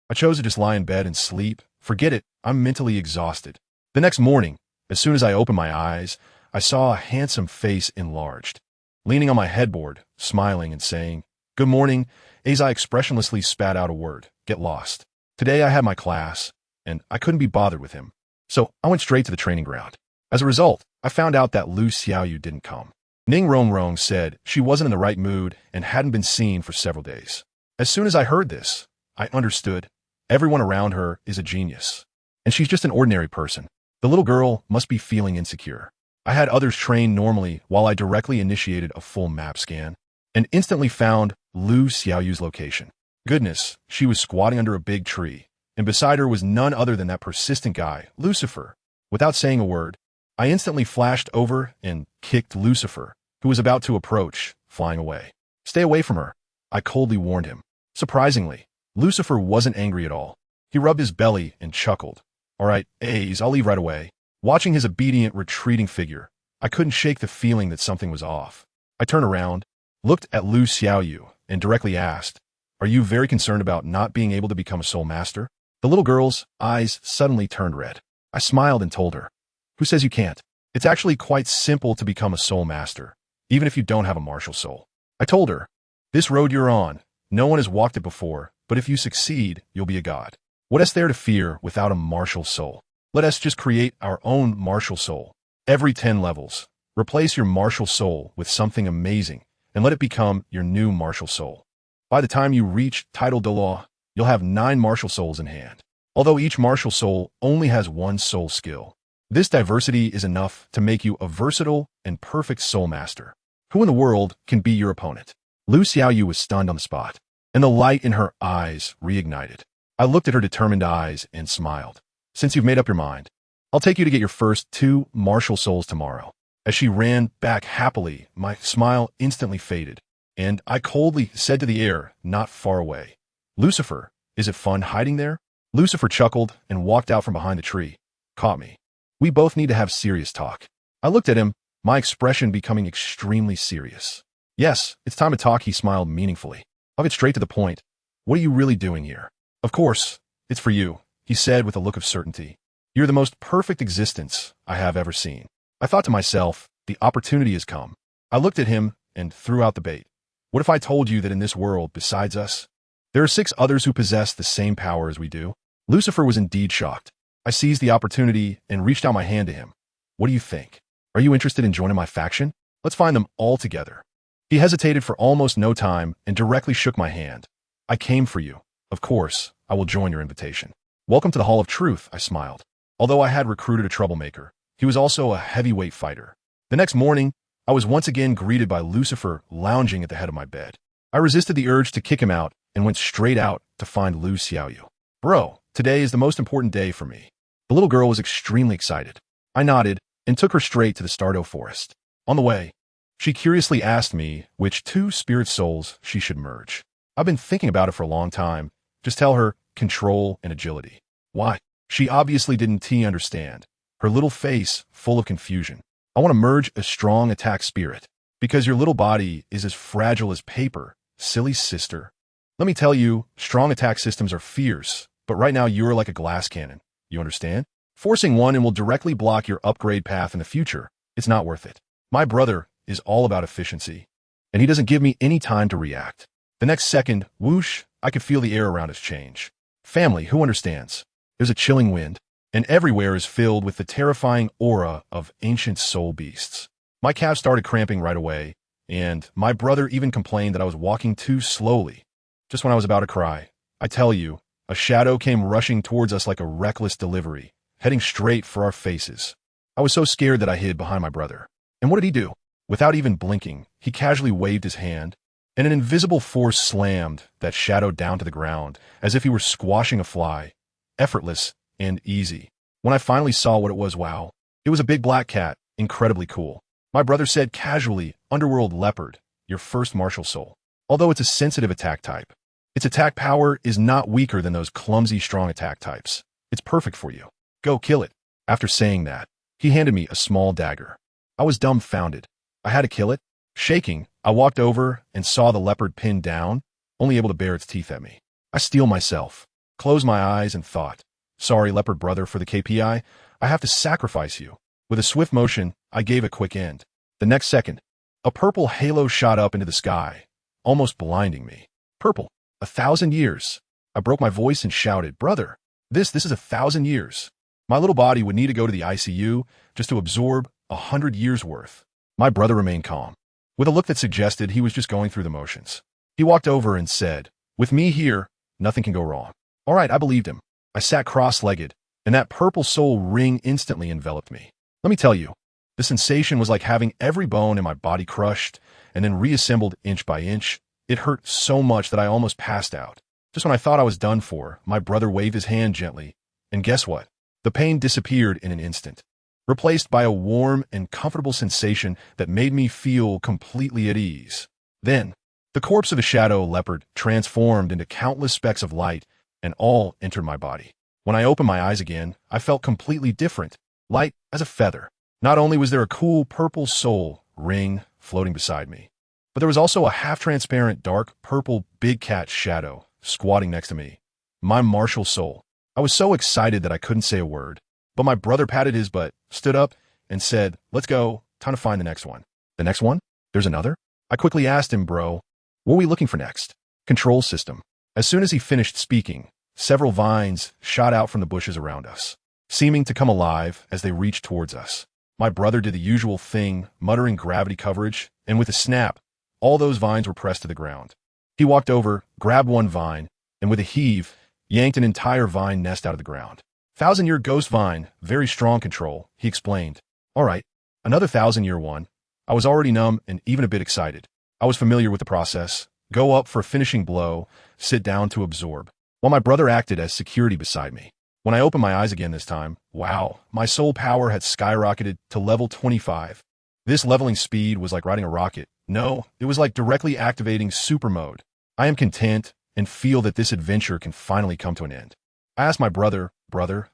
I chose to just lie in bed and sleep. Forget it, I'm mentally exhausted. The next morning, as soon as I opened my eyes, I saw a handsome face enlarged. Leaning on my headboard, smiling and saying, Good morning, as I expressionlessly spat out a word, Get lost. Today I had my class, and I couldn't be bothered with him. So I went straight to the training ground. As a result, I found out that Lu Xiaoyu didn't come. Ning Rongrong said she wasn't in the right mood and hadn't been seen for several days. As soon as I heard this, I understood. Everyone around her is a genius. And she's just an ordinary person. The little girl must be feeling insecure. I had others train normally while I directly initiated a full map scan and instantly found Lu Xiaoyu's location. Goodness, she was squatting under a big tree, and beside her was none other than that persistent guy, Lucifer. Without saying a word, I instantly flashed over and kicked Lucifer, who was about to approach, flying away. Stay away from her, I coldly warned him. Surprisingly, Lucifer wasn't angry at all. He rubbed his belly and chuckled. All right, A's, I'll leave right away. Watching his obedient, retreating figure, I couldn't shake the feeling that something was off. I turned around, looked at Lu Xiaoyu, and directly asked, Are you very concerned about not being able to become a soul master? The little girl's eyes suddenly turned red. I smiled and told her, Who says you can't? It's actually quite simple to become a soul master, even if you don't have a martial soul. I told her, This road you're on, no one has walked it before, but if you succeed, you'll be a god. What is there to fear without a martial soul? Let us just create our own martial soul. Every 10 levels, replace your martial soul with something amazing and let it become your new martial soul. By the time you reach Title de Law, you'll have 9 martial souls in hand. Although each martial soul only has 1 soul skill, this diversity is enough to make you a versatile and perfect soul master. Who in the world can be your opponent? Lu Xiaoyu was stunned on the spot, and the light in her eyes reignited. I looked at her determined eyes and smiled. Since you've made up your mind, I'll take you to get your first 2 martial souls tomorrow. As she ran back happily, my smile instantly faded, and I coldly said to the air not far away, Lucifer, is it fun hiding there? Lucifer chuckled and walked out from behind the tree. Caught me. We both need to have serious talk. I looked at him, my expression becoming extremely serious. Yes, it's time to talk, he smiled meaningfully. I'll get straight to the point. What are you really doing here? Of course, it's for you, he said with a look of certainty. You're the most perfect existence I have ever seen. I thought to myself, the opportunity has come. I looked at him and threw out the bait. What if I told you that in this world, besides us, there are 6 others who possess the same power as we do? Lucifer was indeed shocked. I seized the opportunity and reached out my hand to him. What do you think? Are you interested in joining my faction? Let's find them all together. He hesitated for almost no time and directly shook my hand. I came for you. Of course, I will join your invitation. Welcome to the Hall of Truth, I smiled. Although I had recruited a troublemaker, he was also a heavyweight fighter. The next morning, I was once again greeted by Lucifer lounging at the head of my bed. I resisted the urge to kick him out and went straight out to find Lu Xiaoyu. Bro, today is the most important day for me. The little girl was extremely excited. I nodded and took her straight to the Stardo Forest. On the way, she curiously asked me which 2 spirit souls she should merge. I've been thinking about it for a long time. Just tell her control and agility. Why? She obviously didn't understand. Her little face full of confusion. I want to merge a strong attack spirit. Because your little body is as fragile as paper, silly sister. Let me tell you, strong attack systems are fierce, but right now you're like a glass cannon. You understand? Forcing one and will directly block your upgrade path in the future. It's not worth it. My brother is all about efficiency, and he doesn't give me any time to react. The next second, whoosh, I could feel the air around us change. Family, who understands? There's a chilling wind, and everywhere is filled with the terrifying aura of ancient soul beasts. My calves started cramping right away, and my brother even complained that I was walking too slowly. Just when I was about to cry, I tell you, a shadow came rushing towards us like a reckless delivery, heading straight for our faces. I was so scared that I hid behind my brother. And what did he do? Without even blinking, he casually waved his hand, and an invisible force slammed that shadow down to the ground, as if he were squashing a fly. Effortless and easy. When I finally saw what it was, wow. It was a big black cat, incredibly cool. My brother said casually, Underworld Leopard, your first martial soul. Although it's a sensitive attack type, its attack power is not weaker than those clumsy, strong attack types. It's perfect for you. Go kill it. After saying that, he handed me a small dagger. I was dumbfounded. I had to kill it? Shaking, I walked over and saw the leopard pinned down, only able to bare its teeth at me. I steel myself, closed my eyes and thought, sorry, leopard brother, for the KPI, I have to sacrifice you. With a swift motion, I gave a quick end. The next second, a purple halo shot up into the sky, almost blinding me. Purple. 1,000 years. I broke my voice and shouted, brother, this is 1,000 years. My little body would need to go to the ICU just to absorb 100 years worth. My brother remained calm, with a look that suggested he was just going through the motions. He walked over and said, with me here, nothing can go wrong. All right, I believed him. I sat cross-legged, and that purple soul ring instantly enveloped me. Let me tell you, the sensation was like having every bone in my body crushed and then reassembled inch by inch. It hurt so much that I almost passed out. Just when I thought I was done for, my brother waved his hand gently, and guess what? The pain disappeared in an instant, replaced by a warm and comfortable sensation that made me feel completely at ease. Then, the corpse of the shadow leopard transformed into countless specks of light, and all entered my body. When I opened my eyes again, I felt completely different, light as a feather. Not only was there a cool purple soul ring floating beside me, but there was also a half-transparent dark purple big cat shadow squatting next to me. My martial soul. I was so excited that I couldn't say a word, but my brother patted his butt, stood up, and said, let's go, time to find the next one. The next one? There's another? I quickly asked him, bro, what are we looking for next? Control system. As soon as he finished speaking, several vines shot out from the bushes around us, seeming to come alive as they reached towards us. My brother did the usual thing, muttering gravity coverage, and with a snap, all those vines were pressed to the ground. He walked over, grabbed one vine, and with a heave, yanked an entire vine nest out of the ground. 1,000-year ghost vine, very strong control, he explained. All right, another 1,000-year one. I was already numb and even a bit excited. I was familiar with the process. Go up for a finishing blow, sit down to absorb, while my brother acted as security beside me. When I opened my eyes again this time, wow, my soul power had skyrocketed to level 25. This leveling speed was like riding a rocket. No, it was like directly activating super mode. I am content and feel that this adventure can finally come to an end. I asked my brother,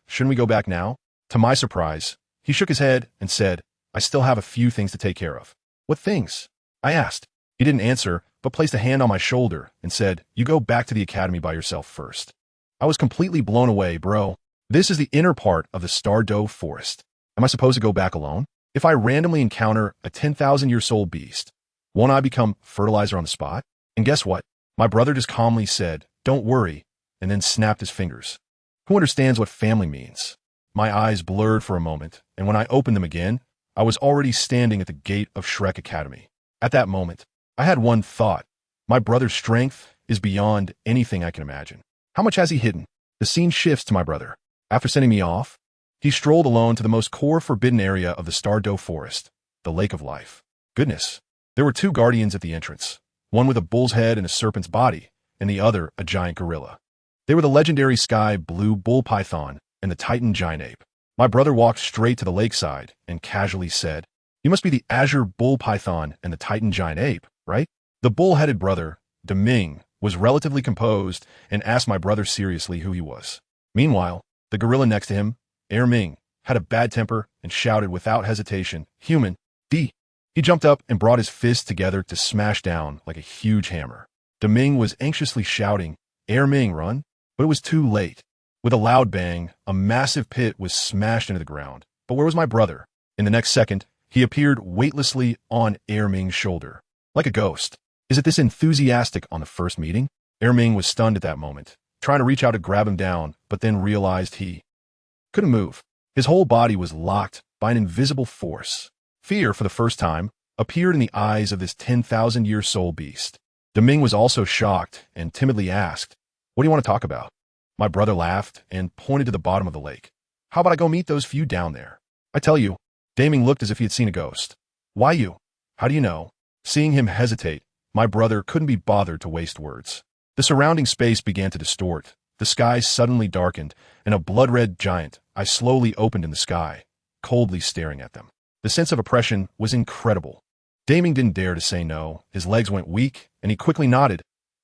shouldn't we go back now? To my surprise, he shook his head and said, I still have a few things to take care of. What things? I asked. He didn't answer, but placed a hand on my shoulder and said, you go back to the academy by yourself first. I was completely blown away, bro. This is the inner part of the Stardow Forest. Am I supposed to go back alone? If I randomly encounter a 10,000-year soul beast, won't I become fertilizer on the spot? And guess what? My brother just calmly said, don't worry, and then snapped his fingers. Who understands what family means? My eyes blurred for a moment, and when I opened them again, I was already standing at the gate of Shrek Academy. At that moment, I had one thought. My brother's strength is beyond anything I can imagine. How much has he hidden? The scene shifts to my brother. After sending me off, he strolled alone to the most core forbidden area of the Stardow Forest, the Lake of Life. Goodness, there were two guardians at the entrance, one with a bull's head and a serpent's body, and the other a giant gorilla. They were the legendary sky blue bull python and the titan giant ape. My brother walked straight to the lakeside and casually said, you must be the azure bull python and the titan giant ape, right? The bull-headed brother, Deming, was relatively composed and asked my brother seriously who he was. Meanwhile, the gorilla next to him, Ming, had a bad temper and shouted without hesitation, human, D. He jumped up and brought his fists together to smash down like a huge hammer. Deming was anxiously shouting, Ming, run, but it was too late. With a loud bang, a massive pit was smashed into the ground. But where was my brother? In the next second, he appeared weightlessly on Ming's shoulder, like a ghost. Is it this enthusiastic on the first meeting? Ming was stunned at that moment, trying to reach out to grab him down, but then realized he couldn't move. His whole body was locked by an invisible force. Fear, for the first time, appeared in the eyes of this 10,000-year soul beast. Deming was also shocked and timidly asked, what do you want to talk about? My brother laughed and pointed to the bottom of the lake. How about I go meet those few down there? I tell you, Daming looked as if he had seen a ghost. Why you? How do you know? Seeing him hesitate, my brother couldn't be bothered to waste words. The surrounding space began to distort. The sky suddenly darkened, and a blood-red giant eye slowly opened in the sky, coldly staring at them. The sense of oppression was incredible. Daming didn't dare to say no. His legs went weak, and he quickly nodded.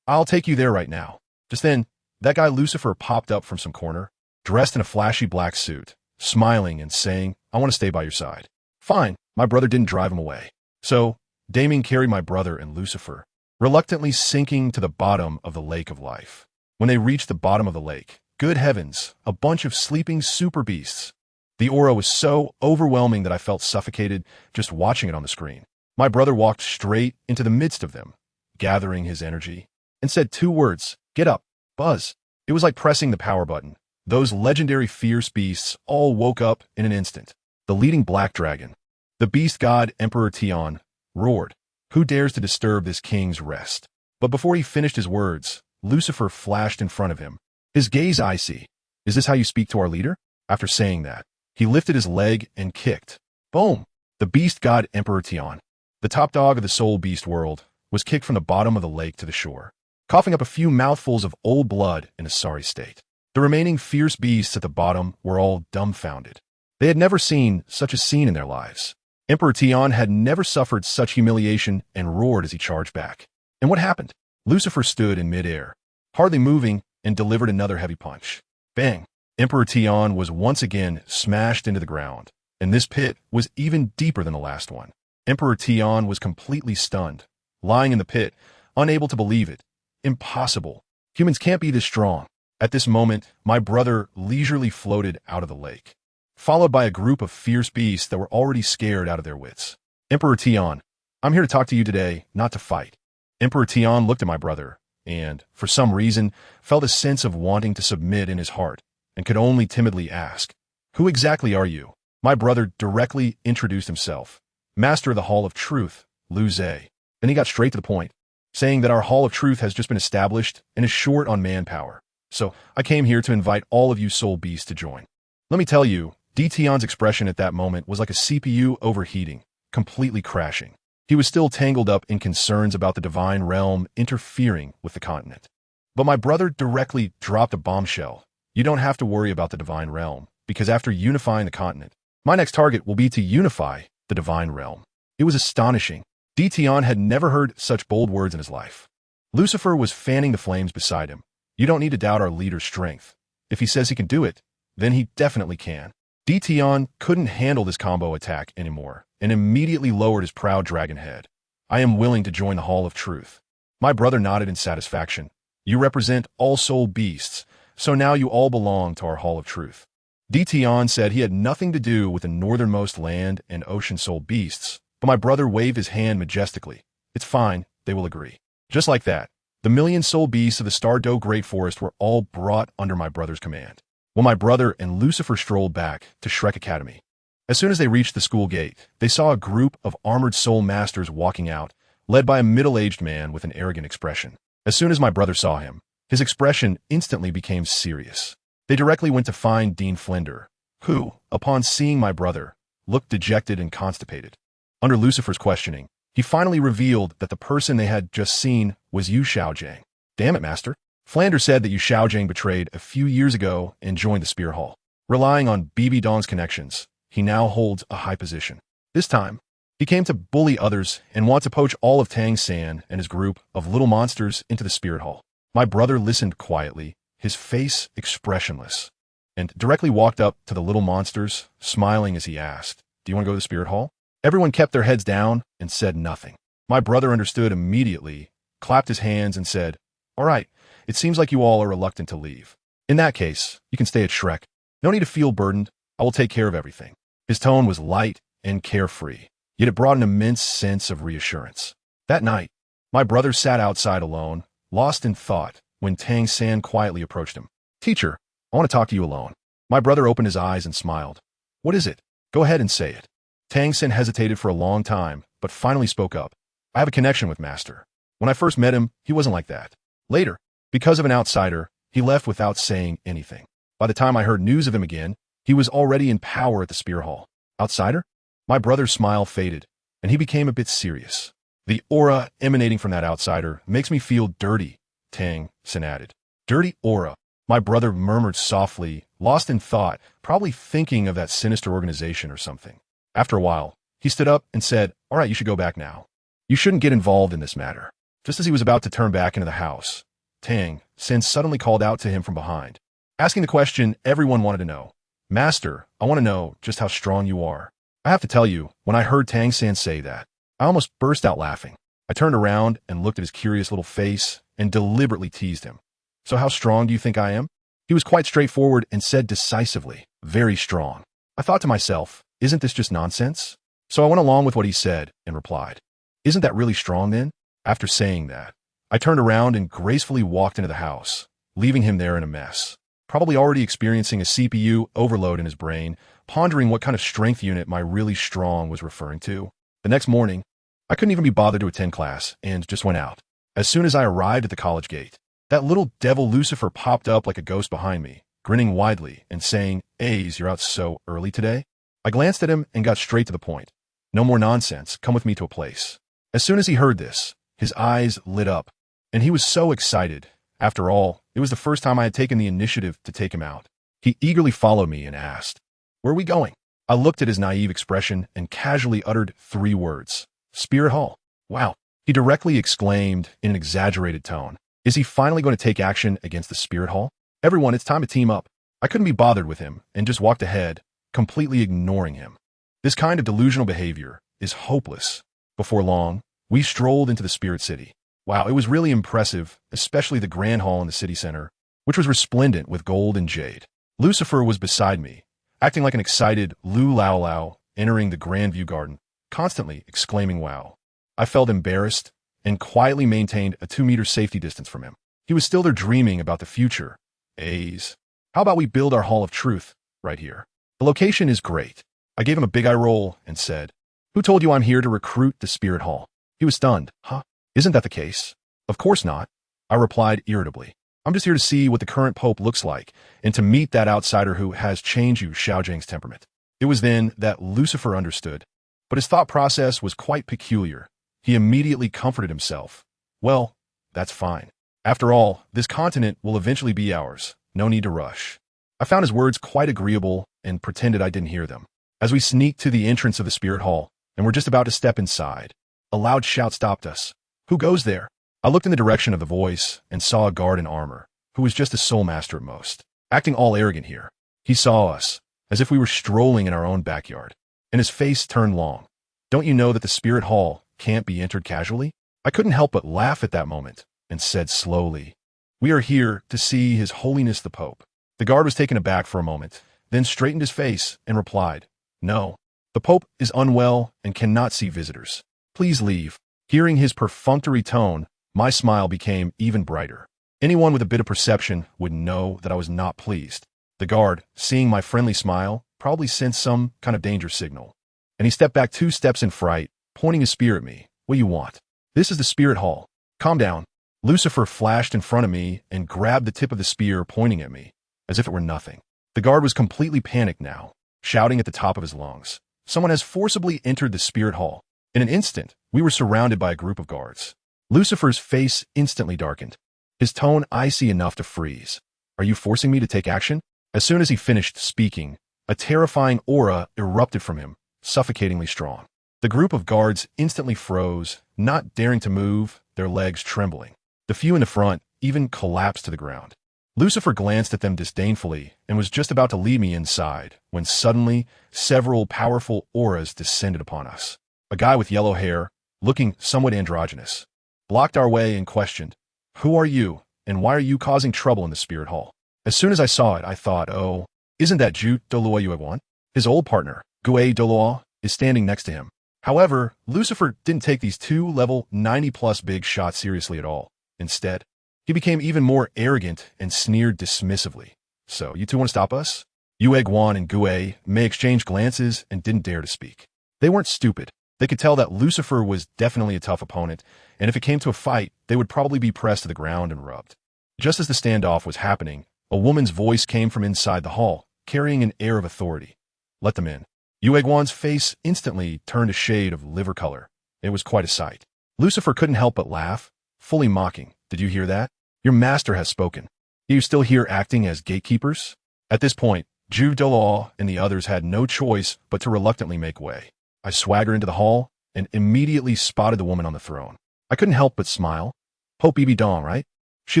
I'll take you there right now. Just then, that guy Lucifer popped up from some corner, dressed in a flashy black suit, smiling and saying, I want to stay by your side. Fine, my brother didn't drive him away. So, Daming carried my brother and Lucifer, reluctantly sinking to the bottom of the lake of life. When they reached the bottom of the lake, good heavens, a bunch of sleeping super beasts. The aura was so overwhelming that I felt suffocated just watching it on the screen. My brother walked straight into the midst of them, gathering his energy, and said 2 words, get up, Buzz. It was like pressing the power button. Those legendary fierce beasts all woke up in an instant. The leading black dragon, the beast god Emperor Tion, roared, who dares to disturb this king's rest? But before he finished his words, Lucifer flashed in front of him, his gaze icy. Is this how you speak to our leader? After saying that, he lifted his leg and kicked. Boom! The beast god Emperor Tion, the top dog of the soul beast world, was kicked from the bottom of the lake to the shore, coughing up a few mouthfuls of old blood in a sorry state. The remaining fierce beasts at the bottom were all dumbfounded. They had never seen such a scene in their lives. Emperor Tion had never suffered such humiliation and roared as he charged back. And what happened? Lucifer stood in midair, hardly moving, and delivered another heavy punch. Bang! Emperor Tion was once again smashed into the ground, and this pit was even deeper than the last one. Emperor Tion was completely stunned, lying in the pit, unable to believe it. Impossible. Humans can't be this strong. At this moment, my brother leisurely floated out of the lake, followed by a group of fierce beasts that were already scared out of their wits. Emperor Tion, I'm here to talk to you today, not to fight. Emperor Tion looked at my brother, and, for some reason, felt a sense of wanting to submit in his heart, and could only timidly ask, Who exactly are you? My brother directly introduced himself, Master of the Hall of Truth, Liu Zhe. Then he got straight to the point, saying that our Hall of Truth has just been established and is short on manpower. So I came here to invite all of you soul beasts to join. Let me tell you, Tion's expression at that moment was like a CPU overheating, completely crashing. He was still tangled up in concerns about the divine realm interfering with the continent. But my brother directly dropped a bombshell. You don't have to worry about the divine realm, because after unifying the continent, my next target will be to unify the divine realm. It was astonishing. Tion had never heard such bold words in his life. Lucifer was fanning the flames beside him. You don't need to doubt our leader's strength. If he says he can do it, then he definitely can. Tion couldn't handle this combo attack anymore and immediately lowered his proud dragon head. I am willing to join the Hall of Truth. My brother nodded in satisfaction. You represent all soul beasts, so now you all belong to our Hall of Truth. Tion said he had nothing to do with the northernmost land and ocean soul beasts, but my brother waved his hand majestically. It's fine, they will agree. Just like that, the million soul beasts of the Stardow Great Forest were all brought under my brother's command. When my brother and Lucifer strolled back to Shrek Academy, as soon as they reached the school gate, they saw a group of armored soul masters walking out, led by a middle-aged man with an arrogant expression. As soon as my brother saw him, his expression instantly became serious. They directly went to find Dean Flender, who, upon seeing my brother, looked dejected and constipated. Under Lucifer's questioning, he finally revealed that the person they had just seen was Yu Xiaojang. Damn it, Master. Flander said that Yu Xiaojang betrayed a few years ago and joined the Spear Hall. Relying on BB Dong's connections, he now holds a high position. This time, he came to bully others and want to poach all of Tang San and his group of little monsters into the Spirit Hall. My brother listened quietly, his face expressionless, and directly walked up to the little monsters, smiling as he asked, Do you want to go to the Spirit Hall? Everyone kept their heads down and said nothing. My brother understood immediately, clapped his hands and said, All right, it seems like you all are reluctant to leave. In that case, you can stay at Shrek. No need to feel burdened. I will take care of everything. His tone was light and carefree, yet it brought an immense sense of reassurance. That night, my brother sat outside alone, lost in thought, when Tang San quietly approached him. Teacher, I want to talk to you alone. My brother opened his eyes and smiled. What is it? Go ahead and say it. Tang San hesitated for a long time, but finally spoke up. I have a connection with Master. When I first met him, he wasn't like that. Later, because of an outsider, He left without saying anything. By the time I heard news of him again, he was already in power at the Spear Hall. Outsider? My brother's smile faded, and he became a bit serious. The aura emanating from that outsider makes me feel dirty, Tang Sin added. Dirty aura, my brother murmured softly, lost in thought, probably thinking of that sinister organization or something. After a while, he stood up and said, "All right, you should go back now. You shouldn't get involved in this matter." Just as he was about to turn back into the house, Tang Sin suddenly called out to him from behind, asking the question everyone wanted to know. "Master, I want to know just how strong you are." I have to tell you, when I heard Tang Sin say that, I almost burst out laughing. I turned around and looked at his curious little face and deliberately teased him. "So how strong do you think I am?" He was quite straightforward and said decisively, "Very strong." I thought to myself, isn't this just nonsense? So I went along with what he said and replied, "Isn't that really strong then?" After saying that, I turned around and gracefully walked into the house, leaving him there in a mess, probably already experiencing a CPU overload in his brain, pondering what kind of strength unit my really strong was referring to. The next morning, I couldn't even be bothered to attend class and just went out. As soon as I arrived at the college gate, that little devil Lucifer popped up like a ghost behind me, grinning widely and saying, "A's, you're out so early today?" I glanced at him and got straight to the point. "No more nonsense, come with me to a place." As soon as he heard this, his eyes lit up, and he was so excited. After all, it was the first time I had taken the initiative to take him out. He eagerly followed me and asked, "Where are we going?" I looked at his naive expression and casually uttered 3 words. "Spirit Hall." "Wow," he directly exclaimed in an exaggerated tone. Is he finally going to take action against the Spirit Hall? "Everyone, it's time to team up." I couldn't be bothered with him and just walked ahead, completely ignoring him. This kind of delusional behavior is hopeless. Before long, we strolled into the Spirit City. Wow, it was really impressive, especially the Grand Hall in the city center, which was resplendent with gold and jade. Lucifer was beside me, acting like an excited Lu Lao Lao entering the Grand View Garden, constantly exclaiming wow. I felt embarrassed and quietly maintained a 2-meter safety distance from him. He was still there dreaming about the future. A's. How about we build our Hall of Truth right here? The location is great. I gave him a big eye roll and said, "Who told you I'm here to recruit the Spirit Hall?" He was stunned. "Huh? Isn't that the case?" "Of course not," I replied irritably. "I'm just here to see what the current Pope looks like and to meet that outsider who has changed Xiao Zhang's temperament." It was then that Lucifer understood, but his thought process was quite peculiar. He immediately comforted himself. "Well, that's fine. After all, this continent will eventually be ours. No need to rush." I found his words quite agreeable and pretended I didn't hear them. As we sneaked to the entrance of the Spirit Hall and were just about to step inside, a loud shout stopped us. "Who goes there?" I looked in the direction of the voice and saw a guard in armor, who was just a soul master at most, acting all arrogant here. He saw us, as if we were strolling in our own backyard, and his face turned long. "Don't you know that the Spirit Hall can't be entered casually?" I couldn't help but laugh at that moment and said slowly, "We are here to see His Holiness the Pope." The guard was taken aback for a moment, then straightened his face and replied, "No, the Pope is unwell and cannot see visitors. Please leave." Hearing his perfunctory tone, my smile became even brighter. Anyone with a bit of perception would know that I was not pleased. The guard, seeing my friendly smile, probably sensed some kind of danger signal, and he stepped back 2 steps in fright, pointing his spear at me. "What do you want?" "This is the Spirit Hall." "Calm down." Lucifer flashed in front of me and grabbed the tip of the spear, pointing at me, as if it were nothing. The guard was completely panicked now, shouting at the top of his lungs, "Someone has forcibly entered the Spirit Hall." In an instant, we were surrounded by a group of guards. Lucifer's face instantly darkened, his tone icy enough to freeze. "Are you forcing me to take action?" As soon as he finished speaking, a terrifying aura erupted from him, suffocatingly strong. The group of guards instantly froze, not daring to move, their legs trembling. The few in the front even collapsed to the ground. Lucifer glanced at them disdainfully and was just about to lead me inside when suddenly several powerful auras descended upon us. A guy with yellow hair, looking somewhat androgynous, blocked our way and questioned, "Who are you, and why are you causing trouble in the Spirit Hall?" As soon as I saw it, I thought, oh, isn't that Jute Doloa Yueguan? His old partner, Gue Doloa, is standing next to him. However, Lucifer didn't take these 2 level 90+ big shots seriously at all. Instead, he became even more arrogant and sneered dismissively. "So, you two want to stop us?" Yueguan and Gue may exchange glances and didn't dare to speak. They weren't stupid. They could tell that Lucifer was definitely a tough opponent, and if it came to a fight, they would probably be pressed to the ground and rubbed. Just as the standoff was happening, a woman's voice came from inside the hall, carrying an air of authority. "Let them in." Yueguan's face instantly turned a shade of liver color. It was quite a sight. Lucifer couldn't help but laugh, fully mocking. "Did you hear that? Your master has spoken. Are you still here acting as gatekeepers?" At this point, Jude Delaw and the others had no choice but to reluctantly make way. I swaggered into the hall and immediately spotted the woman on the throne. I couldn't help but smile. "Hope Bibi Dong, right?" She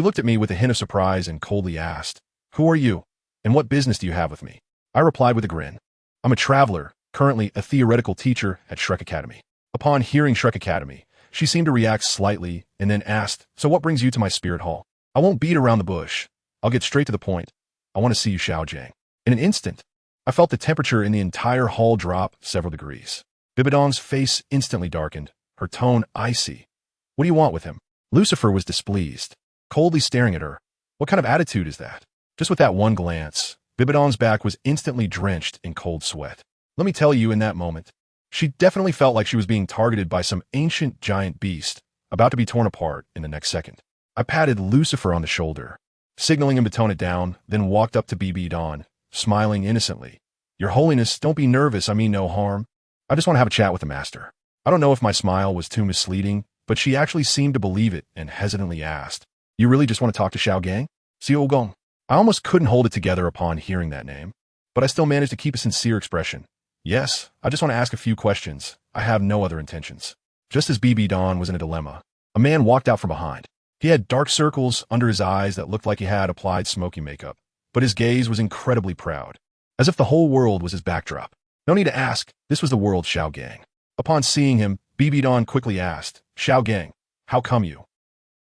looked at me with a hint of surprise and coldly asked, "Who are you, and what business do you have with me?" I replied with a grin. "I'm a traveler, currently a theoretical teacher at Shrek Academy." Upon hearing Shrek Academy, she seemed to react slightly and then asked, "So what brings you to my spirit hall?" "I won't beat around the bush. I'll get straight to the point. I want to see you, Xiao Jiang." In an instant, I felt the temperature in the entire hall drop several degrees. Bibidong's face instantly darkened, her tone icy. "What do you want with him?" Lucifer was displeased, coldly staring at her. What kind of attitude is that? Just with that one glance, Bibidong's back was instantly drenched in cold sweat. Let me tell you, in that moment, she definitely felt like she was being targeted by some ancient giant beast, about to be torn apart in the next second. I patted Lucifer on the shoulder, signaling him to tone it down, then walked up to Bibi Dong, smiling innocently. "Your Holiness, don't be nervous, I mean no harm. I just want to have a chat with the master." I don't know if my smile was too misleading, but she actually seemed to believe it and hesitantly asked, "You really just want to talk to Xiao Gang? Xiao Gong?" I almost couldn't hold it together upon hearing that name, but I still managed to keep a sincere expression. "Yes, I just want to ask a few questions. I have no other intentions." Just as Bibi Dong was in a dilemma, a man walked out from behind. He had dark circles under his eyes that looked like he had applied smoky makeup, but his gaze was incredibly proud, as if the whole world was his backdrop. No need to ask, this was the world Xiao Gang. Upon seeing him, Bibi Dong quickly asked, "Xiao Gang, how come you?"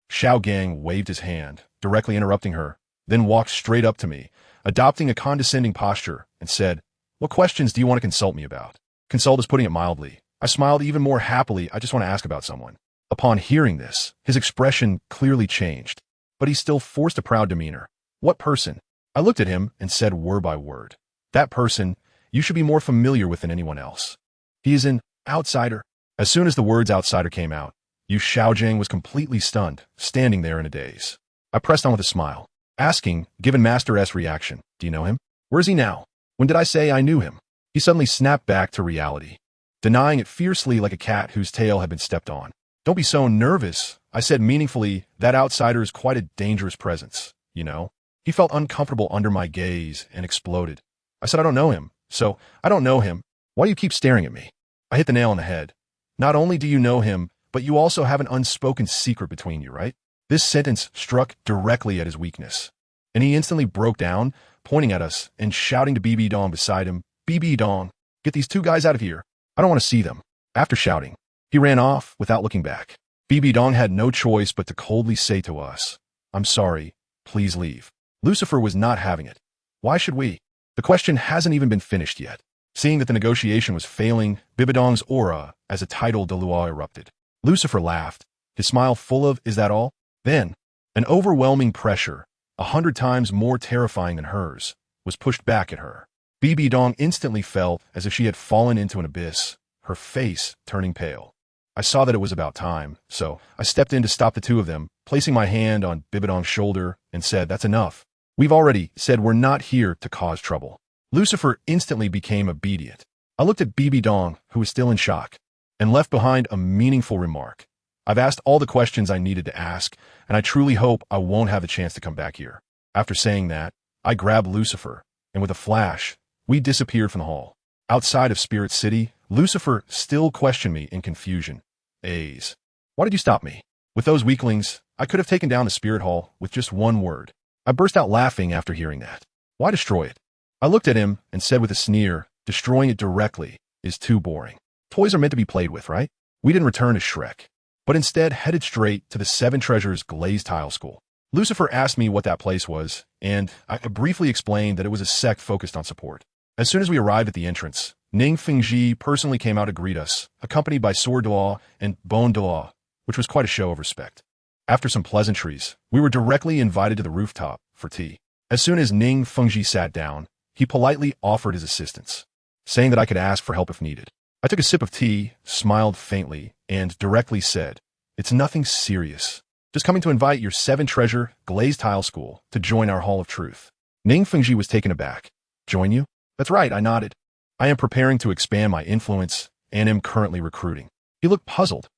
Xiao Gang waved his hand, directly interrupting her, then walked straight up to me, adopting a condescending posture, and said, "What questions do you want to consult me about?" Consult is putting it mildly. I smiled even more happily. "I just want to ask about someone." Upon hearing this, his expression clearly changed, but he still forced a proud demeanor. "What person?" I looked at him and said word by word, "That person you should be more familiar with than anyone else. He is an outsider." As soon as the words outsider came out, Yu Xiaojing was completely stunned, standing there in a daze. I pressed on with a smile, asking, given Master S' reaction, "Do you know him? Where is he now? When did I say I knew him?" He suddenly snapped back to reality, denying it fiercely like a cat whose tail had been stepped on. "Don't be so nervous," I said meaningfully. "That outsider is quite a dangerous presence, you know." He felt uncomfortable under my gaze and exploded. I said, "I don't know him. So, I don't know him. Why do you keep staring at me?" I hit the nail on the head. "Not only do you know him, but you also have an unspoken secret between you, right?" This sentence struck directly at his weakness, and he instantly broke down, pointing at us and shouting to Bibi Dong beside him, "Bibi Dong, get these two guys out of here. I don't want to see them." After shouting, he ran off without looking back. Bibi Dong had no choice but to coldly say to us, "I'm sorry, please leave." Lucifer was not having it. "Why should we?" The question hasn't even been finished yet. Seeing that the negotiation was failing, Bibidong's aura as a tidal deluge erupted. Lucifer laughed, his smile full of, "Is that all?" Then, an overwhelming pressure, 100 times more terrifying than hers, was pushed back at her. Bibi Dong instantly felt as if she had fallen into an abyss, her face turning pale. I saw that it was about time, so I stepped in to stop the two of them, placing my hand on Bibidong's shoulder and said, "That's enough. We've already said we're not here to cause trouble." Lucifer instantly became obedient. I looked at Bibi Dong, who was still in shock, and left behind a meaningful remark. "I've asked all the questions I needed to ask, and I truly hope I won't have the chance to come back here." After saying that, I grabbed Lucifer, and with a flash, we disappeared from the hall. Outside of Spirit City, Lucifer still questioned me in confusion. "A's. Why did you stop me? With those weaklings, I could have taken down the Spirit Hall with just one word." I burst out laughing after hearing that. "Why destroy it?" I looked at him and said with a sneer, "Destroying it directly is too boring. Toys are meant to be played with, right?" We didn't return to Shrek, but instead headed straight to the Seven Treasures Glazed Tile School. Lucifer asked me what that place was, and I briefly explained that it was a sect focused on support. As soon as we arrived at the entrance, Ning Fengji personally came out to greet us, accompanied by Sword Delaw and Bone Delaw, which was quite a show of respect. After some pleasantries, we were directly invited to the rooftop for tea. As soon as Ning Fengji sat down, he politely offered his assistance, saying that I could ask for help if needed. I took a sip of tea, smiled faintly, and directly said, "It's nothing serious. Just coming to invite your 7-treasure glazed tile school to join our Hall of Truth. Ning Fengji was taken aback. Join you? That's right, I nodded. I am preparing to expand my influence and am currently recruiting. He looked puzzled.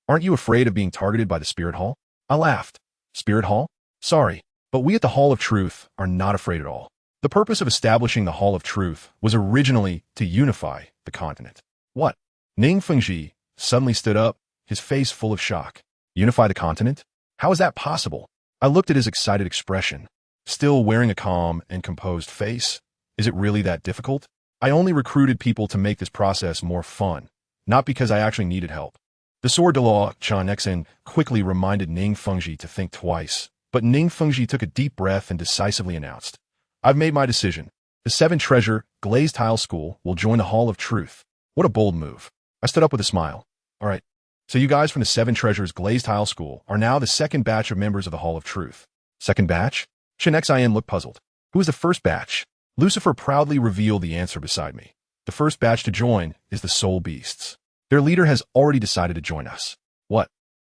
Aren't you afraid of being targeted by the Spirit Hall? I laughed. Spirit Hall? Sorry, but we at the Hall of Truth are not afraid at all. The purpose of establishing the Hall of Truth was originally to unify the continent. What? Ning Fengji suddenly stood up, his face full of shock. Unify the continent? How is that possible? I looked at his excited expression. Still wearing a calm and composed face? Is it really that difficult? I only recruited people to make this process more fun, not because I actually needed help. The Sword de la Chan Nexen quickly reminded Ning Fengji to think twice, but Ning Fengji took a deep breath and decisively announced, I've made my decision. The 7-treasure glazed tile school will join the Hall of Truth. What a bold move. I stood up with a smile. All right, so you guys from the 7 treasures glazed tile school are now the second batch of members of the Hall of Truth. Second batch? Chen Xin looked puzzled. Who is the first batch? Lucifer proudly revealed the answer beside me. The first batch to join is the Soul Beasts. Their leader has already decided to join us. What?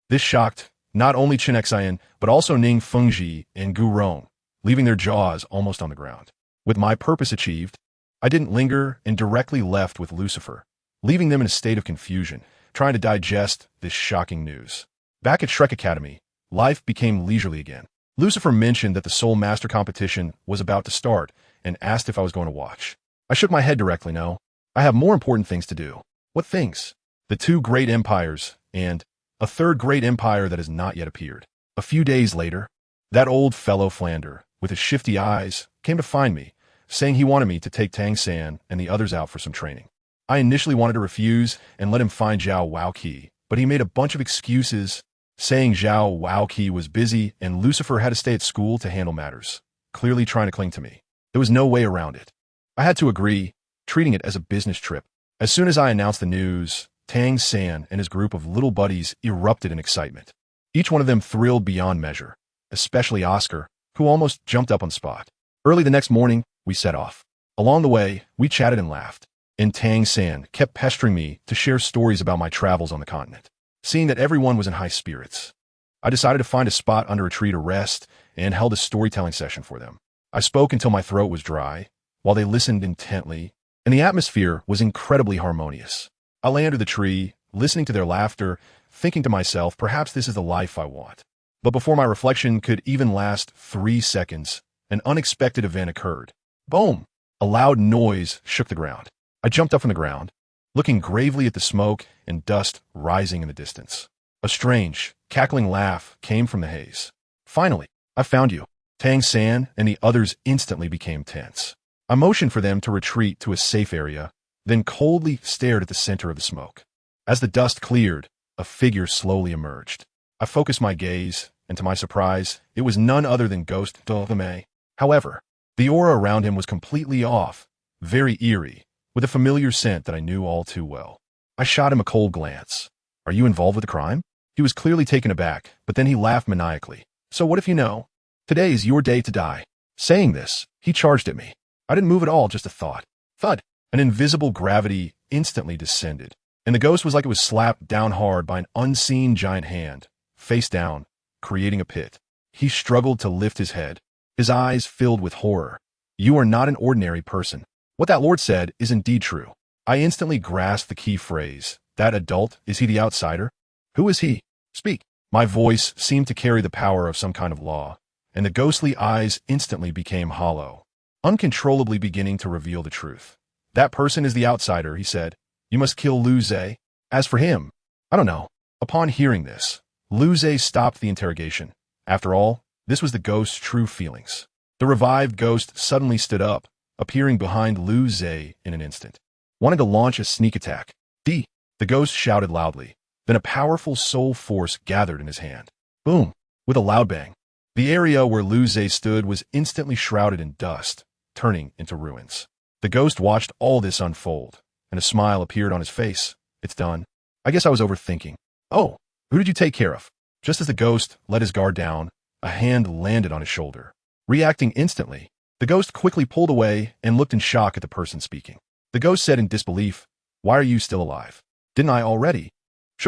This shocked not only Chen Xin, but also Ning Fengji and Gu Rong, leaving their jaws almost on the ground. With my purpose achieved, I didn't linger and directly left with Lucifer, leaving them in a state of confusion, trying to digest this shocking news. Back at Shrek Academy, life became leisurely again. Lucifer mentioned that the Soul Master competition was about to start and asked if I was going to watch. I shook my head directly no. I have more important things to do. What things? The 2 great empires and a 3rd great empire that has not yet appeared. A few days later, that old fellow Flander, with his shifty eyes, came to find me, saying he wanted me to take Tang San and the others out for some training. I initially wanted to refuse and let him find Zhao Waoqi, but he made a bunch of excuses, saying Zhao Waoqi was busy and Lucifer had to stay at school to handle matters, clearly trying to cling to me. There was no way around it. I had to agree, treating it as a business trip. As soon as I announced the news, Tang San and his group of little buddies erupted in excitement. Each one of them thrilled beyond measure, especially Oscar, who almost jumped up on the spot. Early the next morning, we set off. Along the way, we chatted and laughed, and Tang San kept pestering me to share stories about my travels on the continent. Seeing that everyone was in high spirits, I decided to find a spot under a tree to rest and held a storytelling session for them. I spoke until my throat was dry, while they listened intently, and the atmosphere was incredibly harmonious. I lay under the tree, listening to their laughter, thinking to myself, perhaps this is the life I want. But before my reflection could even last 3 seconds, an unexpected event occurred. Boom! A loud noise shook the ground. I jumped up from the ground, looking gravely at the smoke and dust rising in the distance. A strange, cackling laugh came from the haze. Finally, I found you. Tang San and the others instantly became tense. I motioned for them to retreat to a safe area, then coldly stared at the center of the smoke. As the dust cleared, a figure slowly emerged. I focused my gaze, and to my surprise, it was none other than Ghost Dome. However, the aura around him was completely off, very eerie, with a familiar scent that I knew all too well. I shot him a cold glance. Are you involved with the crime? He was clearly taken aback, but then he laughed maniacally. So what if you know? Today is your day to die. Saying this, he charged at me. I didn't move at all, just a thought. Thud! An invisible gravity instantly descended, and the ghost was like it was slapped down hard by an unseen giant hand, face down, creating a pit. He struggled to lift his head, his eyes filled with horror. You are not an ordinary person. What that lord said is indeed true. I instantly grasped the key phrase. That adult, is he the outsider? Who is he? Speak. My voice seemed to carry the power of some kind of law, and the ghostly eyes instantly became hollow, uncontrollably beginning to reveal the truth. That person is the outsider, he said. You must kill Lu Zhe. As for him, I don't know. Upon hearing this, Lu Zhe stopped the interrogation. After all, this was the ghost's true feelings. The revived ghost suddenly stood up, appearing behind Lu Zhe in an instant. Wanted to launch a sneak attack. The ghost shouted loudly. Then a powerful soul force gathered in his hand. Boom! With a loud bang. The area where Lu Zhe stood was instantly shrouded in dust, turning into ruins. The ghost watched all this unfold, and a smile appeared on his face. It's done. I guess I was overthinking. Oh, who did you take care of? Just as the ghost let his guard down, a hand landed on his shoulder. Reacting instantly, the ghost quickly pulled away and looked in shock at the person speaking. The ghost said in disbelief, Why are you still alive? Didn't I already?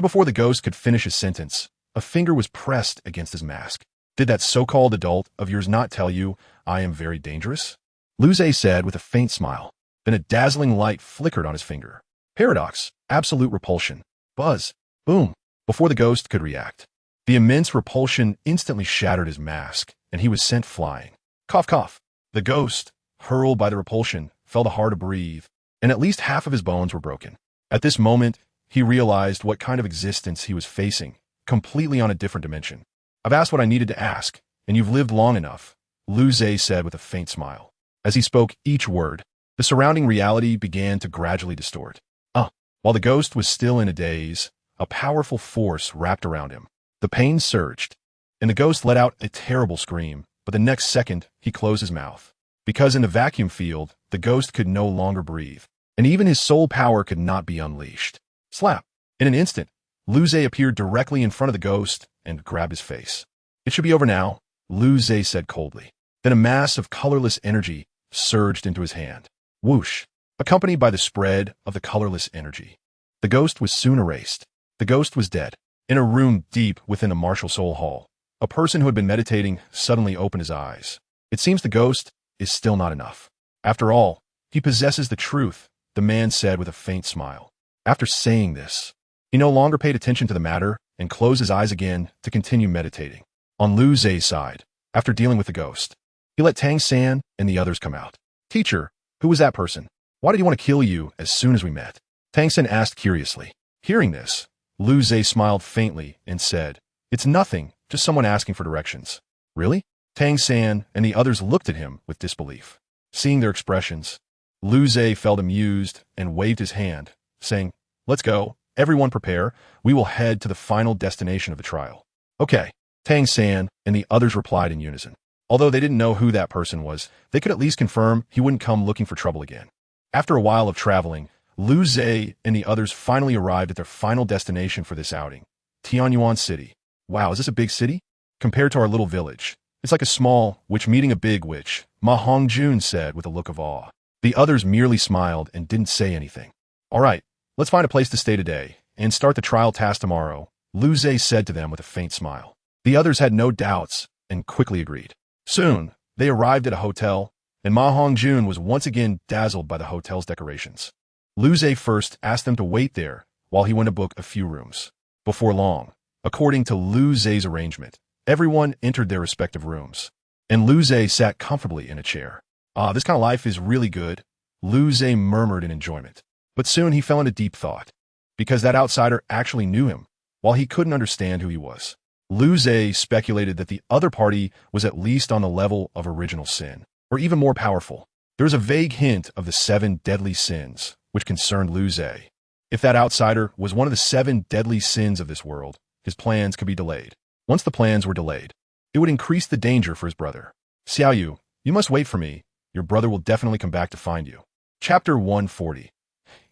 Before the ghost could finish his sentence, A finger was pressed against his mask. Did that so-called adult of yours not tell you I am very dangerous? Lu Zhe said with a faint smile. Then a dazzling light flickered on his finger. Paradox, absolute repulsion. Buzz, boom, before the ghost could react. The immense repulsion instantly shattered his mask, and he was sent flying. Cough, cough. The ghost, hurled by the repulsion, felt hard to breathe, and at least half of his bones were broken. At this moment, he realized what kind of existence he was facing, completely on a different dimension. I've asked what I needed to ask, and you've lived long enough, Lu Zhe said with a faint smile. As he spoke each word, the surrounding reality began to gradually distort. While the ghost was still in a daze, a powerful force wrapped around him. The pain surged, and the ghost let out a terrible scream, but the next second, he closed his mouth. Because in the vacuum field, the ghost could no longer breathe, and even his soul power could not be unleashed. Slap! In an instant, Lu Zhe appeared directly in front of the ghost and grabbed his face. It should be over now, Lu Zhe said coldly. Then a mass of colorless energy surged into his hand. Whoosh! Accompanied by the spread of the colorless energy. The ghost was soon erased. The ghost was dead. In a room deep within the Martial Soul Hall, a person who had been meditating suddenly opened his eyes. It seems the ghost is still not enough. After all, he possesses the truth, the man said with a faint smile. After saying this, he no longer paid attention to the matter and closed his eyes again to continue meditating. On Lu Zhe's side, after dealing with the ghost, he let Tang San and the others come out. Teacher, who was that person? Why did he want to kill you as soon as we met? Tang San asked curiously. Hearing this, Lu Zhe smiled faintly and said, It's nothing, just someone asking for directions. Really? Tang San and the others looked at him with disbelief. Seeing their expressions, Lu Zhe felt amused and waved his hand, saying, Let's go, everyone prepare, we will head to the final destination of the trial. Okay, Tang San and the others replied in unison. Although they didn't know who that person was, they could at least confirm he wouldn't come looking for trouble again. After a while of traveling, Lu Zhe and the others finally arrived at their final destination for this outing, Tianyuan City. Wow, is this a big city? Compared to our little village, it's like a small witch meeting a big witch, Ma Hongjun said with a look of awe. The others merely smiled and didn't say anything. All right, let's find a place to stay today and start the trial task tomorrow, Lu Zhe said to them with a faint smile. The others had no doubts and quickly agreed. Soon, they arrived at a hotel, and Ma Hongjun was once again dazzled by the hotel's decorations. Lu Zhe first asked them to wait there while he went to book a few rooms. Before long, according to Lu Zhe's arrangement, everyone entered their respective rooms, and Lu Zhe sat comfortably in a chair. This kind of life is really good, Lu Zhe murmured in enjoyment. But soon he fell into deep thought, because that outsider actually knew him, while he couldn't understand who he was. Lu Zhe speculated that the other party was at least on the level of original sin, or even more powerful. There was a vague hint of the 7 deadly sins, which concerned Lu Zhe. If that outsider was one of the 7 deadly sins of this world, his plans could be delayed. Once the plans were delayed, it would increase the danger for his brother. Xiaoyu, you must wait for me. Your brother will definitely come back to find you. Chapter 140.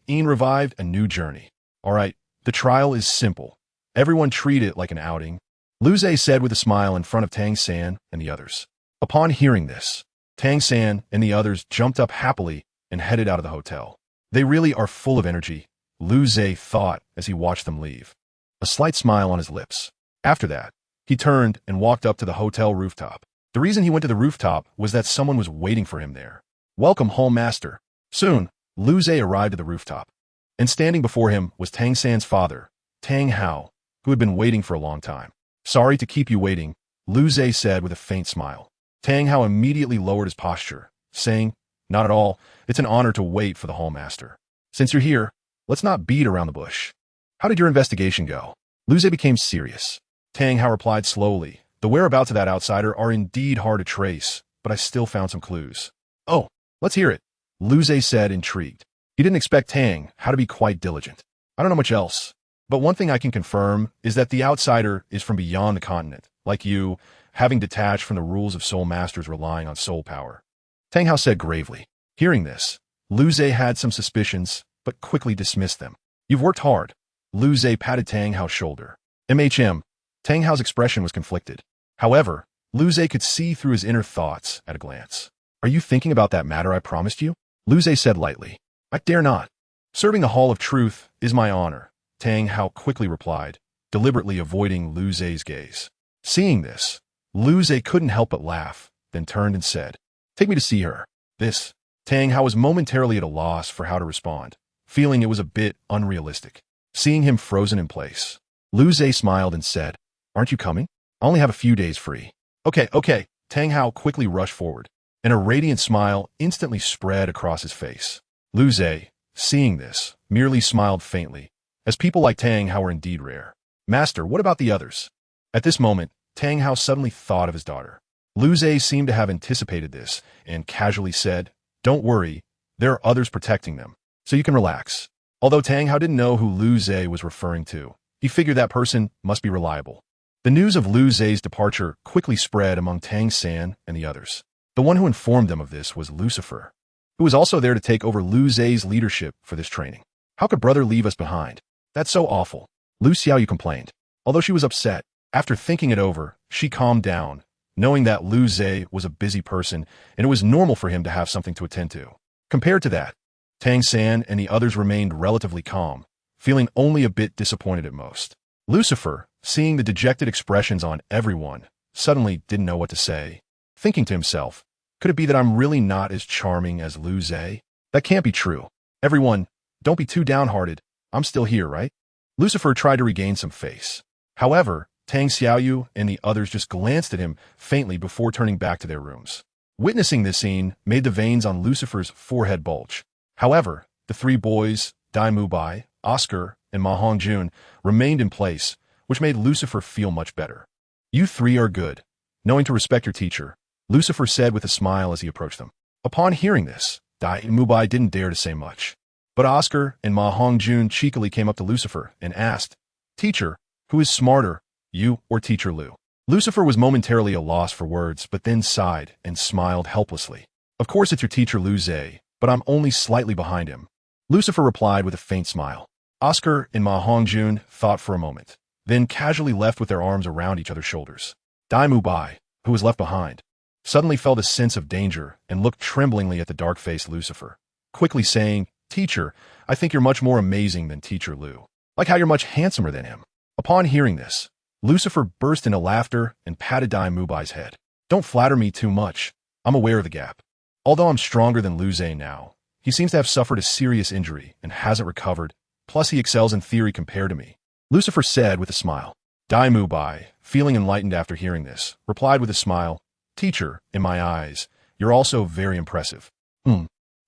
Ian revived a new journey. All right, the trial is simple. Everyone treat it like an outing, Lu Zhe said with a smile in front of Tang San and the others. Upon hearing this, Tang San and the others jumped up happily and headed out of the hotel. They really are full of energy, Lu Zhe thought as he watched them leave. A slight smile on his lips. After that, he turned and walked up to the hotel rooftop. The reason he went to the rooftop was that someone was waiting for him there. Welcome, Hall Master. Soon, Lu Zhe arrived at the rooftop, and standing before him was Tang San's father, Tang Hao, who had been waiting for a long time. Sorry to keep you waiting, Lu Zhe said with a faint smile. Tang Hao immediately lowered his posture, saying, Not at all, it's an honor to wait for the Hall Master. Since you're here, let's not beat around the bush. How did your investigation go? Lu Zhe became serious. Tang Hao replied slowly, The whereabouts of that outsider are indeed hard to trace, but I still found some clues. Oh, let's hear it, Lu Zhe said, intrigued. He didn't expect Tang Hao to be quite diligent. I don't know much else, but one thing I can confirm is that the outsider is from beyond the continent, like you, having detached from the rules of soul masters relying on soul power. Tang Hao said gravely. Hearing this, Lu Zhe had some suspicions, but quickly dismissed them. You've worked hard. Lu Zhe patted Tang Hao's shoulder. Tang Hao's expression was conflicted. However, Lu Zhe could see through his inner thoughts at a glance. Are you thinking about that matter I promised you? Lu Zhe said lightly. I dare not. Serving the Hall of Truth is my honor, Tang Hao quickly replied, deliberately avoiding Lu Zhe's gaze. Seeing this, Lu Zhe couldn't help but laugh, then turned and said, "Take me to see her." This, Tang Hao was momentarily at a loss for how to respond, feeling it was a bit unrealistic. Seeing him frozen in place, Lu Zhe smiled and said, "Aren't you coming? I only have a few days free." Okay. Tang Hao quickly rushed forward, and a radiant smile instantly spread across his face. Lu Zhe, seeing this, merely smiled faintly, as people like Tang Hao were indeed rare. "Master, what about the others?" At this moment, Tang Hao suddenly thought of his daughter. Lu Zhe seemed to have anticipated this, and casually said, "Don't worry, there are others protecting them, so you can relax." Although Tang Hao didn't know who Lu Zhe was referring to, he figured that person must be reliable. The news of Lu Zhe's departure quickly spread among Tang San and the others. The one who informed them of this was Lucifer, who was also there to take over Lu Zhe's leadership for this training. "How could brother leave us behind? That's so awful," Lu Xiaoyu complained. Although she was upset, after thinking it over, she calmed down, knowing that Lu Zhe was a busy person and it was normal for him to have something to attend to. Compared to that, Tang San and the others remained relatively calm, feeling only a bit disappointed at most. Lucifer, seeing the dejected expressions on everyone, suddenly didn't know what to say, thinking to himself, "Could it be that I'm really not as charming as Lu Zhe? That can't be true. Everyone, don't be too downhearted. I'm still here, right?" Lucifer tried to regain some face. However, Tang Xiaoyu and the others just glanced at him faintly before turning back to their rooms. Witnessing this scene made the veins on Lucifer's forehead bulge. However, the three boys, Dai Mubai, Oscar, and Ma Hongjun, remained in place, which made Lucifer feel much better. "You three are good, knowing to respect your teacher," Lucifer said with a smile as he approached them. Upon hearing this, Dai Mubai didn't dare to say much. But Oscar and Ma Hongjun cheekily came up to Lucifer and asked, "Teacher, who is smarter, you or Teacher Lu?" Lucifer was momentarily at a loss for words, but then sighed and smiled helplessly. "Of course it's your teacher Lu Zhe, but I'm only slightly behind him," Lucifer replied with a faint smile. Oscar and Ma Hongjun thought for a moment, then casually left with their arms around each other's shoulders. Dai Mubai, who was left behind, suddenly felt a sense of danger and looked tremblingly at the dark-faced Lucifer, quickly saying, "Teacher, I think you're much more amazing than Teacher Lu. Like how you're much handsomer than him." Upon hearing this, Lucifer burst into laughter and patted Dai Mubai's head. "Don't flatter me too much. I'm aware of the gap. Although I'm stronger than Lu Zhe now, he seems to have suffered a serious injury and hasn't recovered, plus he excels in theory compared to me," Lucifer said with a smile. Dai Mubai, feeling enlightened after hearing this, replied with a smile, "Teacher, in my eyes, you're also very impressive."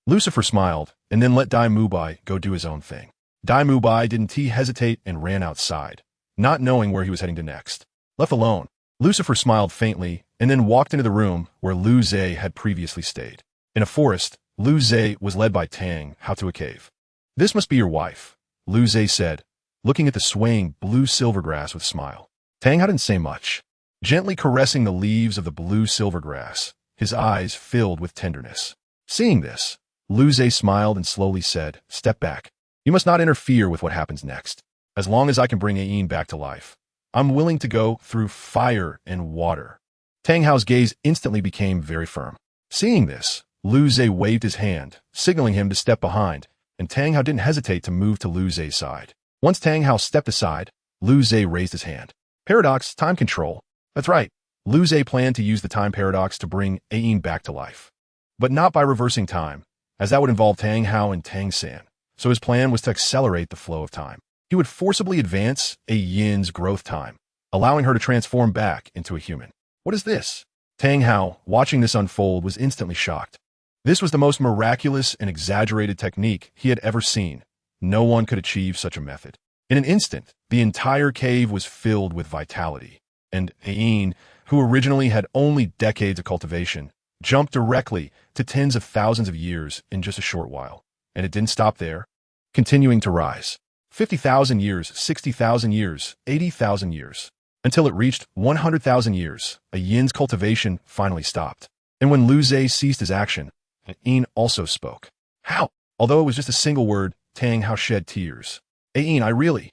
Lucifer smiled, and then let Dai Mubai go do his own thing. Dai Mubai didn't hesitate and ran outside, not knowing where he was heading to next. Left alone, Lucifer smiled faintly and then walked into the room where Lu Zhe had previously stayed. In a forest, Lu Zhe was led by Tang Hao to a cave. "This must be your wife," Lu Zhe said, looking at the swaying blue silvergrass with a smile. Tang Hao didn't say much, gently caressing the leaves of the blue silvergrass, his eyes filled with tenderness. Seeing this, Lu Zhe smiled and slowly said, "Step back. You must not interfere with what happens next. As long as I can bring Ayin back to life, I'm willing to go through fire and water." Tang Hao's gaze instantly became very firm. Seeing this, Lu Zhe waved his hand, signaling him to step behind, and Tang Hao didn't hesitate to move to Lu Zhe's side. Once Tang Hao stepped aside, Lu Zhe raised his hand. "Paradox, time control." That's right. Lu Zhe planned to use the time paradox to bring Ayin back to life. But not by reversing time, as that would involve Tang Hao and Tang San, so his plan was to accelerate the flow of time. He would forcibly advance Ayin's growth time, allowing her to transform back into a human. "What is this?" Tang Hao, watching this unfold, was instantly shocked. This was the most miraculous and exaggerated technique he had ever seen. No one could achieve such a method. In an instant, the entire cave was filled with vitality, and Ayin, who originally had only decades of cultivation, jumped directly to tens of thousands of years in just a short while. And it didn't stop there, continuing to rise. 50,000 years, 60,000 years, 80,000 years, until it reached 100,000 years. Ayin's cultivation finally stopped. And when Lu Zhe ceased his action, Ayin also spoke. "How?" Although it was just a single word, Tang Hao shed tears. "Ayin, I really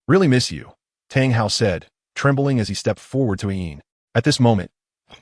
miss you," Tang Hao said, trembling as he stepped forward to Ayin. At this moment,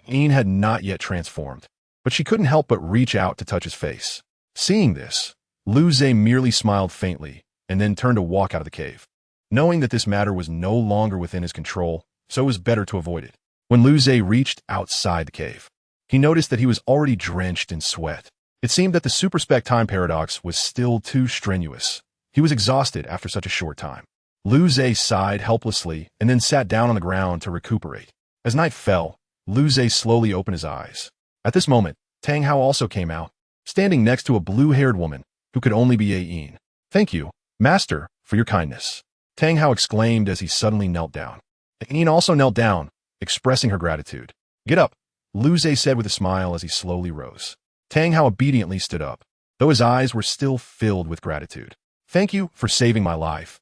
Ayin had not yet transformed, but she couldn't help but reach out to touch his face. Seeing this, Lu Zhe merely smiled faintly and then turned to walk out of the cave. knowing that this matter was no longer within his control, so it was better to avoid it. When Liu Ze reached outside the cave, he noticed that he was already drenched in sweat. It seemed that the super-spec time paradox was still too strenuous. He was exhausted after such a short time. Liu Ze sighed helplessly and then sat down on the ground to recuperate. As night fell, Liu Ze slowly opened his eyes. At this moment, Tang Hao also came out, standing next to a blue-haired woman who could only be Ayin. "Thank you, Master, for your kindness," Tang Hao exclaimed as he suddenly knelt down. Ayin also knelt down, expressing her gratitude. "Get up," Liu Ze said with a smile as he slowly rose. Tang Hao obediently stood up, though his eyes were still filled with gratitude. "Thank you for saving my life,"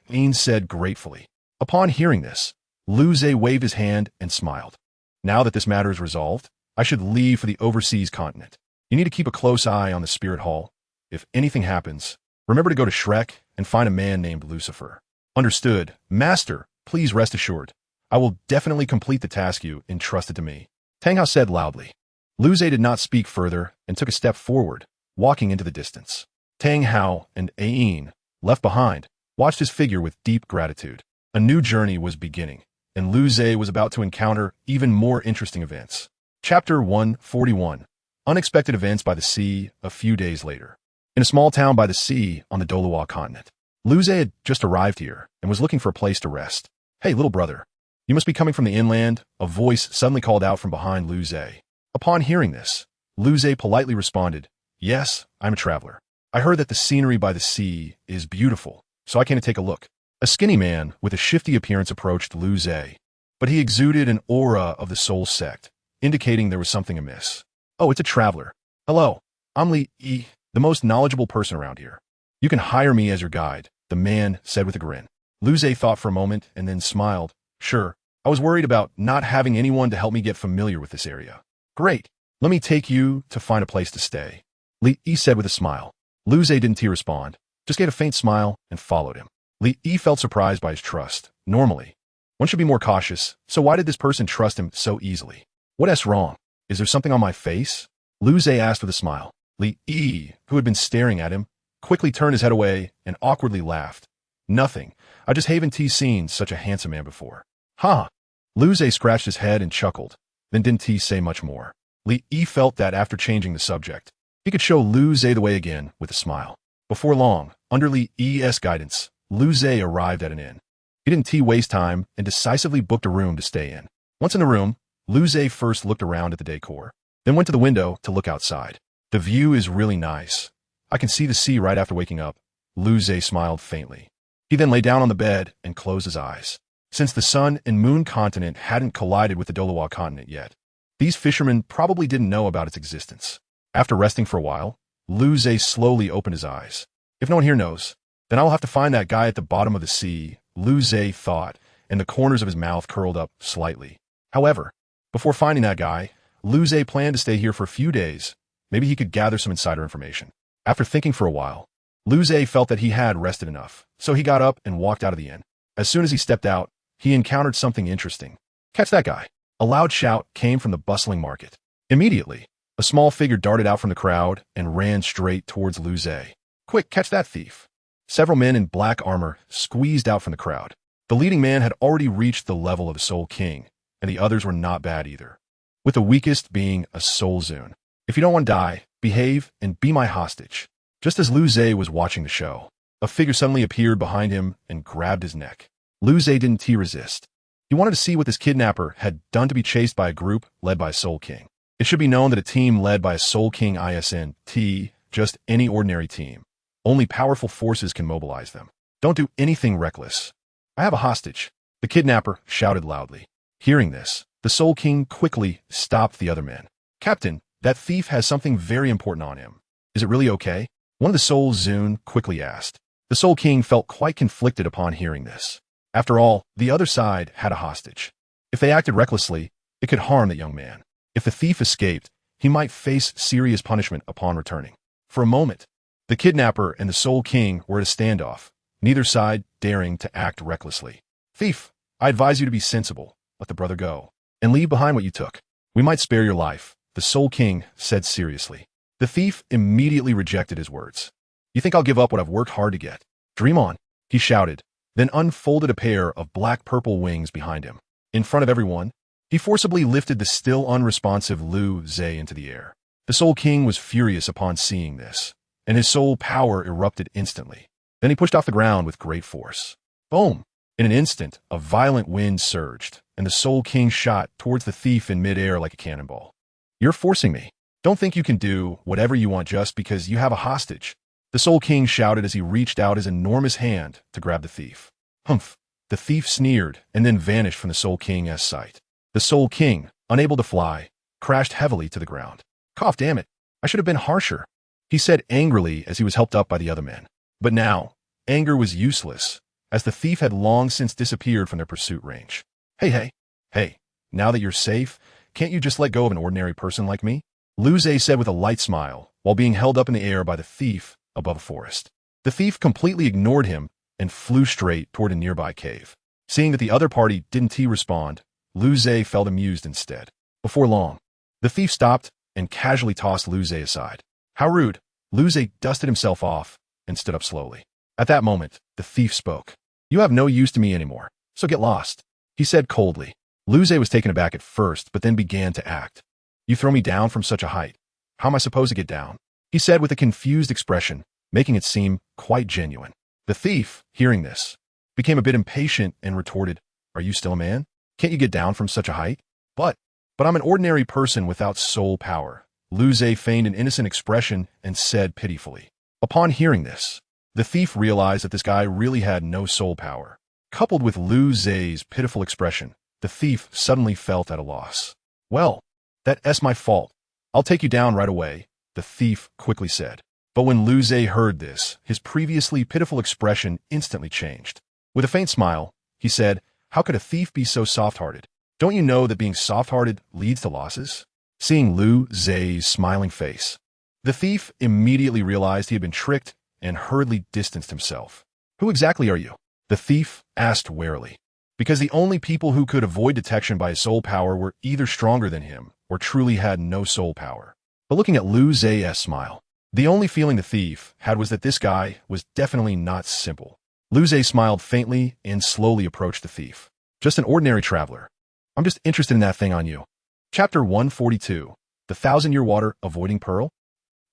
Ayin said gratefully. Upon hearing this, Liu Ze waved his hand and smiled. "Now that this matter is resolved, I should leave for the overseas continent. You need to keep a close eye on the Spirit Hall. If anything happens, remember to go to Shrek and find a man named Lucifer." "Understood, Master. Please rest assured. I will definitely complete the task you entrusted to me," Tang Hao said loudly. Liu Ze did not speak further and took a step forward, walking into the distance. Tang Hao and Ayin, left behind, watched his figure with deep gratitude. A new journey was beginning, and Liu Ze was about to encounter even more interesting events. Chapter 141. Unexpected Events by the Sea. A few days later, in a small town by the sea on the Doluwa continent, Liu Ze had just arrived here and was looking for a place to rest. "Hey, little brother, you must be coming from the inland," a voice suddenly called out from behind Liu Ze. Upon hearing this, Liu Ze politely responded, "Yes, I'm a traveler. I heard that the scenery by the sea is beautiful, so I came to take a look." A skinny man with a shifty appearance approached Liu Ze, but he exuded an aura of the soul sect, indicating there was something amiss. "Oh, it's a traveler. Hello, I'm Li Yi, the most knowledgeable person around here. You can hire me as your guide," the man said with a grin. Liu Ze thought for a moment and then smiled. "Sure, I was worried about not having anyone to help me get familiar with this area." "Great, let me take you to find a place to stay," Li Yi said with a smile. Liu Ze didn't respond, just gave a faint smile and followed him. Li Yi felt surprised by his trust. Normally, one should be more cautious, so why did this person trust him so easily? "What's wrong? Is there something on my face?" Liu Ze asked with a smile. Li Yi, who had been staring at him, quickly turned his head away and awkwardly laughed. "Nothing. I just haven't seen such a handsome man before." "Ha!" Liu Ze scratched his head and chuckled, then didn't say much more. Li Yi felt that after changing the subject, he could show Liu Ze the way again with a smile. Before long, under Li Yi's guidance, Liu Ze arrived at an inn. He didn't waste time and decisively booked a room to stay in. Once in the room, Liu Ze first looked around at the decor, then went to the window to look outside. "The view is really nice. I can see the sea right after waking up." Liu Ze smiled faintly. He then lay down on the bed and closed his eyes. Since the sun and moon continent hadn't collided with the Doluwa continent yet, these fishermen probably didn't know about its existence. After resting for a while, Liu Ze slowly opened his eyes. "If no one here knows, then I will have to find that guy at the bottom of the sea," Liu Ze thought, and the corners of his mouth curled up slightly. However, before finding that guy, Liu Ze planned to stay here for a few days. Maybe he could gather some insider information. After thinking for a while, Liu Ze felt that he had rested enough, so he got up and walked out of the inn. As soon as he stepped out, he encountered something interesting. "Catch that guy!" A loud shout came from the bustling market. Immediately, a small figure darted out from the crowd and ran straight towards Liu Ze. "Quick, catch that thief!" Several men in black armor squeezed out from the crowd. The leading man had already reached the level of the Soul King, and the others were not bad either, with the weakest being a Soul Zune. "If you don't want to die, behave and be my hostage." Just as Liu Ze was watching the show, a figure suddenly appeared behind him and grabbed his neck. Liu Ze didn't resist. He wanted to see what this kidnapper had done to be chased by a group led by a Soul King. It should be known that a team led by a Soul King isn't just any ordinary team. Only powerful forces can mobilize them. Don't do anything reckless. "I have a hostage," the kidnapper shouted loudly. Hearing this, the Soul King quickly stopped the other men. "Captain, that thief has something very important on him. Is it really okay?" One of the Soul Zune quickly asked. The Soul King felt quite conflicted upon hearing this. After all, the other side had a hostage. If they acted recklessly, it could harm that young man. If the thief escaped, he might face serious punishment upon returning. For a moment, the kidnapper and the Soul King were at a standoff, neither side daring to act recklessly. "Thief, I advise you to be sensible. Let the brother go, and leave behind what you took. We might spare your life," the Soul King said seriously. The thief immediately rejected his words. "You think I'll give up what I've worked hard to get? Dream on," he shouted, then unfolded a pair of black-purple wings behind him. In front of everyone, he forcibly lifted the still unresponsive Liu Zhe into the air. The Soul King was furious upon seeing this, and his soul power erupted instantly. Then he pushed off the ground with great force. Boom! In an instant, a violent wind surged, and the Soul King shot towards the thief in midair like a cannonball. You're forcing me. Don't think you can do whatever you want just because you have a hostage, the Soul King shouted as he reached out his enormous hand to grab the thief. Humph! The thief sneered and then vanished from the Soul King's sight. The Soul King, unable to fly, crashed heavily to the ground. Cough, damn it! I should have been harsher, he said angrily as he was helped up by the other men. But now, anger was useless, as the thief had long since disappeared from their pursuit range. Hey, now that you're safe, can't you just let go of an ordinary person like me? Liu Zhe said with a light smile, while being held up in the air by the thief above a forest. The thief completely ignored him and flew straight toward a nearby cave. Seeing that the other party didn't respond, Liu Zhe felt amused instead. Before long, the thief stopped and casually tossed Liu Zhe aside. How rude! Liu Zhe dusted himself off and stood up slowly. At that moment, the thief spoke. You have no use to me anymore, so get lost, he said coldly. Liu Zhe was taken aback at first, but then began to act. You throw me down from such a height. How am I supposed to get down? He said with a confused expression, making it seem quite genuine. The thief, hearing this, became a bit impatient and retorted, Are you still a man? Can't you get down from such a height? But I'm an ordinary person without soul power. Liu Zhe feigned an innocent expression and said pitifully. Upon hearing this, the thief realized that this guy really had no soul power. Coupled with Liu Zhe's pitiful expression, the thief suddenly felt at a loss. Well, that's my fault. I'll take you down right away, the thief quickly said. But when Liu Zhe heard this, his previously pitiful expression instantly changed. With a faint smile, he said, How could a thief be so soft-hearted? Don't you know that being soft-hearted leads to losses? Seeing Liu Zhe's smiling face, the thief immediately realized he had been tricked and hurriedly distanced himself. Who exactly are you? The thief asked warily, because the only people who could avoid detection by his soul power were either stronger than him or truly had no soul power. But looking at Liu Zhe's smile, the only feeling the thief had was that this guy was definitely not simple. Liu Zhe smiled faintly and slowly approached the thief. Just an ordinary traveler. I'm just interested in that thing on you. Chapter 142, The 1,000-Year Water Avoiding Pearl?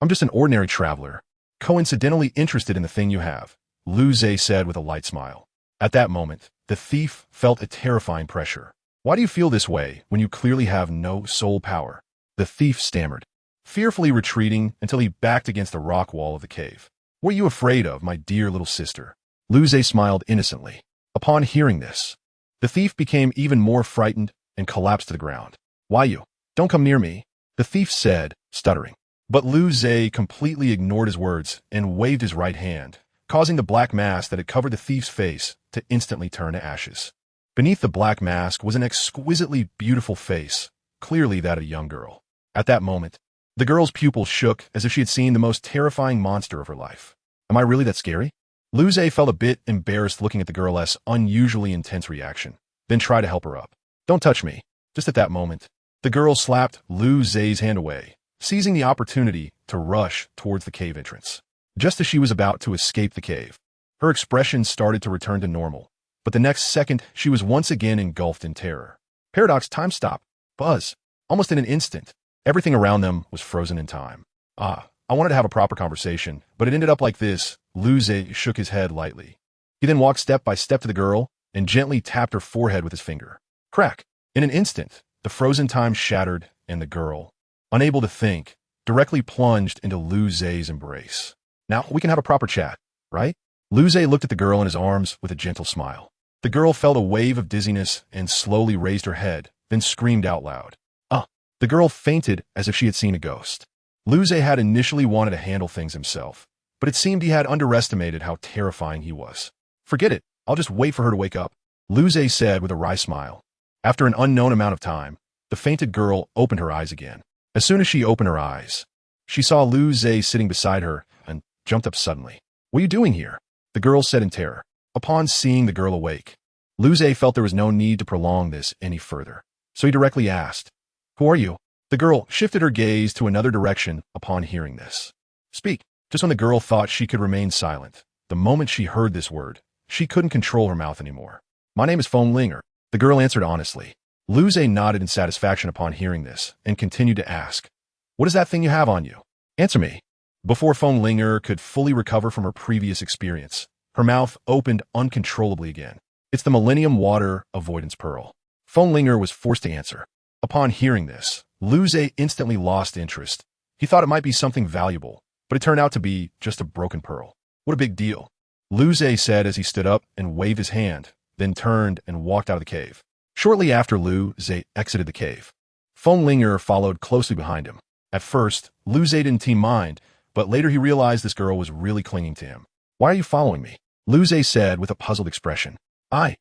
I'm just an ordinary traveler, coincidentally interested in the thing you have, Liu Zhe said with a light smile. At that moment, the thief felt a terrifying pressure. Why do you feel this way when you clearly have no soul power? The thief stammered, fearfully retreating until he backed against the rock wall of the cave. What are you afraid of, my dear little sister? Liu Zhe smiled innocently. Upon hearing this, the thief became even more frightened and collapsed to the ground. Why you? Don't come near me, the thief said, stuttering. But Liu Zhe completely ignored his words and waved his right hand, causing the black mask that had covered the thief's face to instantly turn to ashes. Beneath the black mask was an exquisitely beautiful face, clearly that of a young girl. At that moment, the girl's pupils shook as if she had seen the most terrifying monster of her life. Am I really that scary? Liu Zhe felt a bit embarrassed looking at the girl's unusually intense reaction, then tried to help her up. Don't touch me. Just at that moment, the girl slapped Liu Zhe's hand away, seizing the opportunity to rush towards the cave entrance. Just as she was about to escape the cave, her expression started to return to normal, but the next second she was once again engulfed in terror. Paradox time stop. Buzz. Almost in an instant, everything around them was frozen in time. I wanted to have a proper conversation, but it ended up like this. Liu Zhe shook his head lightly. He then walked step by step to the girl and gently tapped her forehead with his finger. Crack. In an instant, the frozen time shattered and the girl, unable to think, directly plunged into Liu Zhe's embrace. Now we can have a proper chat, right? Liu Zhe looked at the girl in his arms with a gentle smile. The girl felt a wave of dizziness and slowly raised her head, then screamed out loud. The girl fainted as if she had seen a ghost. Liu Zhe had initially wanted to handle things himself, but it seemed he had underestimated how terrifying he was. Forget it, I'll just wait for her to wake up, Liu Zhe said with a wry smile. After an unknown amount of time, the fainted girl opened her eyes again. As soon as she opened her eyes, she saw Liu Zhe sitting beside her and jumped up suddenly. What are you doing here? The girl said in terror. Upon seeing the girl awake, Liu Zhe felt there was no need to prolong this any further, so he directly asked, Who are you? The girl shifted her gaze to another direction upon hearing this. Speak. Just when the girl thought she could remain silent, the moment she heard this word, She couldn't control her mouth anymore. My name is Foam Linger, the girl answered honestly. Lu Zhe nodded in satisfaction upon hearing this and continued to ask, what is that thing you have on you? Answer me. Before Foam Linger could fully recover from her previous experience, her mouth opened uncontrollably again. It's the Millennium Water Avoidance Pearl. Foam Linger was forced to answer. Upon hearing this, Lu Zhe instantly lost interest. He thought it might be something valuable, but it turned out to be just a broken pearl. What a big deal, Lu Zhe said as he stood up and waved his hand, then turned and walked out of the cave. Shortly after Lu Zhe exited the cave, Foam Linger followed closely behind him. At first, Lu Zhe didn't mind, but later he realized this girl was really clinging to him. Why are you following me? Lu Zhe said with a puzzled expression. I.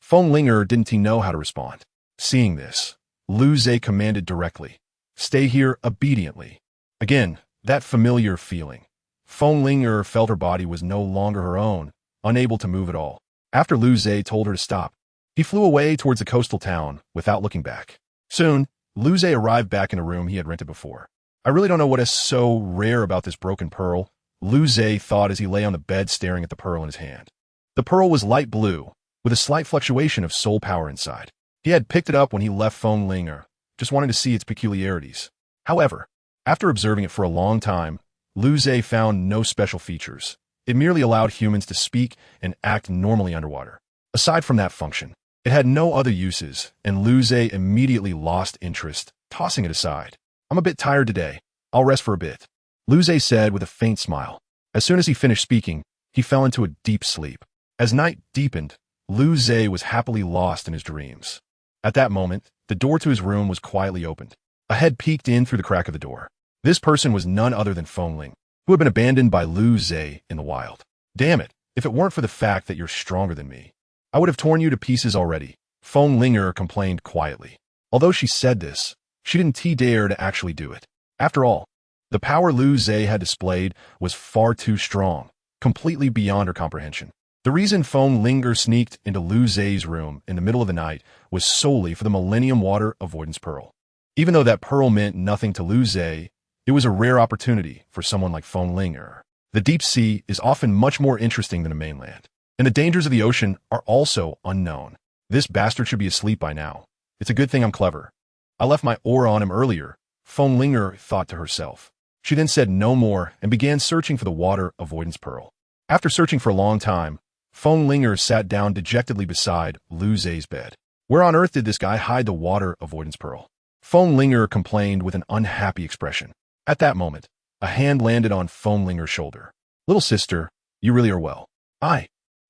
Foam Linger didn't know how to respond. Seeing this, Lu Zhe commanded directly. Stay here obediently. Again, that familiar feeling. Foam Linger felt her body was no longer her own, unable to move at all. After Lu Zhe told her to stop, he flew away towards the coastal town without looking back. Soon, Lu Zhe arrived back in the room he had rented before. I really don't know what is so rare about this broken pearl, Lu Zhe thought as he lay on the bed staring at the pearl in his hand. The pearl was light blue, with a slight fluctuation of soul power inside. He had picked it up when he left Foam Linger, just wanting to see its peculiarities. However, after observing it for a long time, Lu Zhe found no special features. It merely allowed humans to speak and act normally underwater. Aside from that function, it had no other uses, and Lu Zhe immediately lost interest, tossing it aside. I'm a bit tired today. I'll rest for a bit, Lu Zhe said with a faint smile. As soon as he finished speaking, he fell into a deep sleep. As night deepened, Lu Zhe was happily lost in his dreams. At that moment, the door to his room was quietly opened. A head peeked in through the crack of the door. This person was none other than Foam Ling, who had been abandoned by Lu Zhe in the wild. Damn it, if it weren't for the fact that you're stronger than me, I would have torn you to pieces already, Foam Linger complained quietly. Although she said this, she didn't dare to actually do it. After all, the power Lu Zhe had displayed was far too strong, completely beyond her comprehension. The reason Foam Linger sneaked into Lu Zhe's room in the middle of the night was solely for the Millennium Water Avoidance Pearl. Even though that pearl meant nothing to Lu Zhe, it was a rare opportunity for someone like Foam Linger. The deep sea is often much more interesting than the mainland, and the dangers of the ocean are also unknown. This bastard should be asleep by now. It's a good thing I'm clever. I left my aura on him earlier, Foam Linger thought to herself. She then said no more and began searching for the water avoidance pearl. After searching for a long time, Foam Linger sat down dejectedly beside Lu Zhe's bed. Where on earth did this guy hide the water avoidance pearl? Foam Linger complained with an unhappy expression. At that moment, a hand landed on Foam Linger's shoulder. Little sister, you really are well.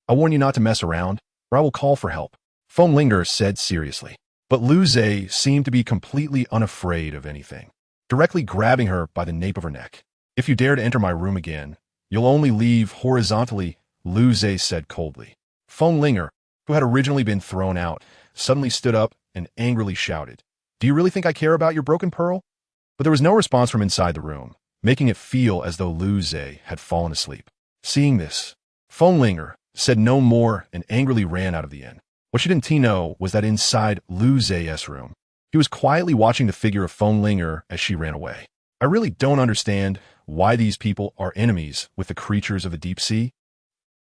I warn you not to mess around, or I will call for help, Foam Linger said seriously. But Lu Zhe seemed to be completely unafraid of anything, directly grabbing her by the nape of her neck. If you dare to enter my room again, you'll only leave horizontally, Lu Zhe said coldly. Foam Linger, who had originally been thrown out, suddenly stood up and angrily shouted, Do you really think I care about your broken pearl? But there was no response from inside the room, making it feel as though Lu Zhe had fallen asleep. Seeing this, Foam Linger said no more and angrily ran out of the inn. What she didn't know was that inside Lu Zhe's room, he was quietly watching the figure of Foam Linger as she ran away. I really don't understand why these people are enemies with the creatures of the deep sea.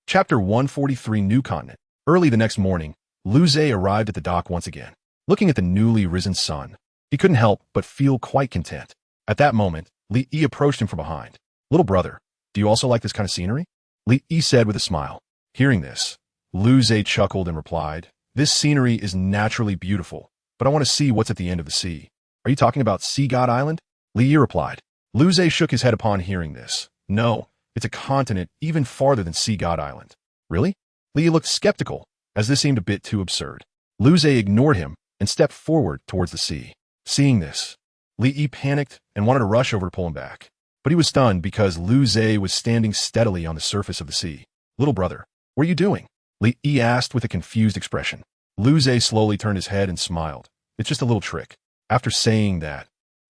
Chapter 143 New Continent. Early the next morning, Lu Zhe arrived at the dock once again. Looking at the newly risen sun, he couldn't help but feel quite content. At that moment, Li Yi approached him from behind. Little brother, do you also like this kind of scenery? Li Yi said with a smile. Hearing this, Lu Zhe chuckled and replied, This scenery is naturally beautiful, but I want to see what's at the end of the sea. Are you talking about Sea God Island? Li Yi replied. Lu Zhe shook his head upon hearing this. No, it's a continent even farther than Sea God Island. Really? Li Yi looked skeptical, as this seemed a bit too absurd. Lu Zhe ignored him and stepped forward towards the sea. Seeing this, Li Yi panicked and wanted to rush over to pull him back. But he was stunned because Lu Zhe was standing steadily on the surface of the sea. Little brother, what are you doing? Li Yi asked with a confused expression. Lu Zhe slowly turned his head and smiled. It's just a little trick. After saying that,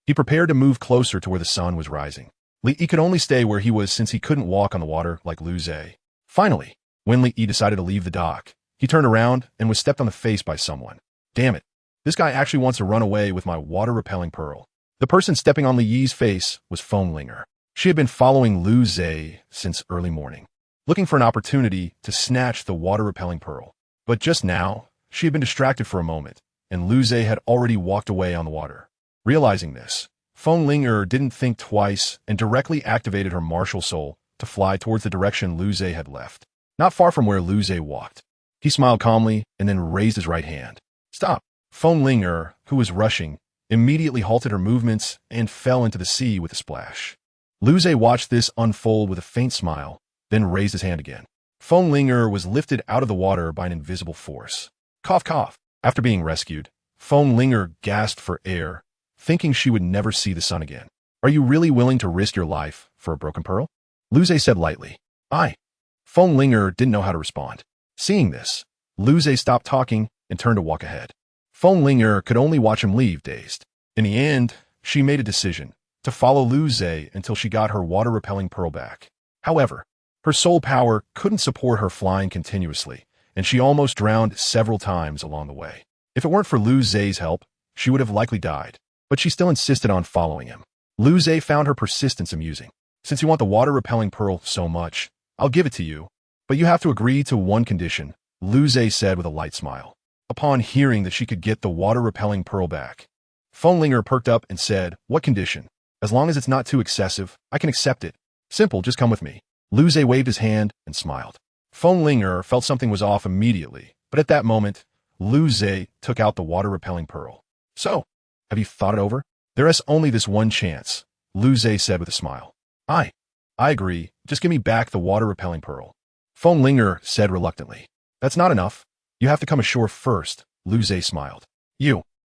he prepared to move closer to where the sun was rising. Li Yi could only stay where he was since he couldn't walk on the water like Lu Zhe. Finally, when Li Yi decided to leave the dock, he turned around and was stepped on the face by someone. Damn it, this guy actually wants to run away with my water-repelling pearl. The person stepping on Li Yi's face was Foam Linger. She had been following Lu Zhe since early morning. looking for an opportunity to snatch the water-repelling pearl. But just now, she had been distracted for a moment, and Luze had already walked away on the water. Realizing this, Feng didn't think twice and directly activated her martial soul to fly towards the direction Luze had left, not far from where Luze walked. He smiled calmly and then raised his right hand. Stop! Feng, who was rushing, immediately halted her movements and fell into the sea with a splash. Luze watched this unfold with a faint smile, then raised his hand again. Feng was lifted out of the water by an invisible force. Cough, cough. After being rescued, Feng gasped for air, thinking she would never see the sun again. Are you really willing to risk your life for a broken pearl? Luze said lightly. Feng didn't know how to respond. Seeing this, Luze stopped talking and turned to walk ahead. Feng could only watch him leave, dazed. In the end, she made a decision to follow Luze until she got her water-repelling pearl back. However, her soul power couldn't support her flying continuously, and she almost drowned several times along the way. If it weren't for Luze's help, she would have likely died, but she still insisted on following him. Luze found her persistence amusing. Since you want the water-repelling pearl so much, I'll give it to you, but you have to agree to one condition, Luze said with a light smile. Upon hearing that she could get the water-repelling pearl back, Feng perked up and said, what condition? As long as it's not too excessive, I can accept it. Simple, just come with me. Luze waved his hand and smiled. Feng felt something was off immediately, but at that moment, Luze took out the water-repelling pearl. So, have you thought it over? There is only this one chance, Luze said with a smile. I agree, just give me back the water-repelling pearl. Feng said reluctantly. That's not enough. You have to come ashore first, Luze smiled.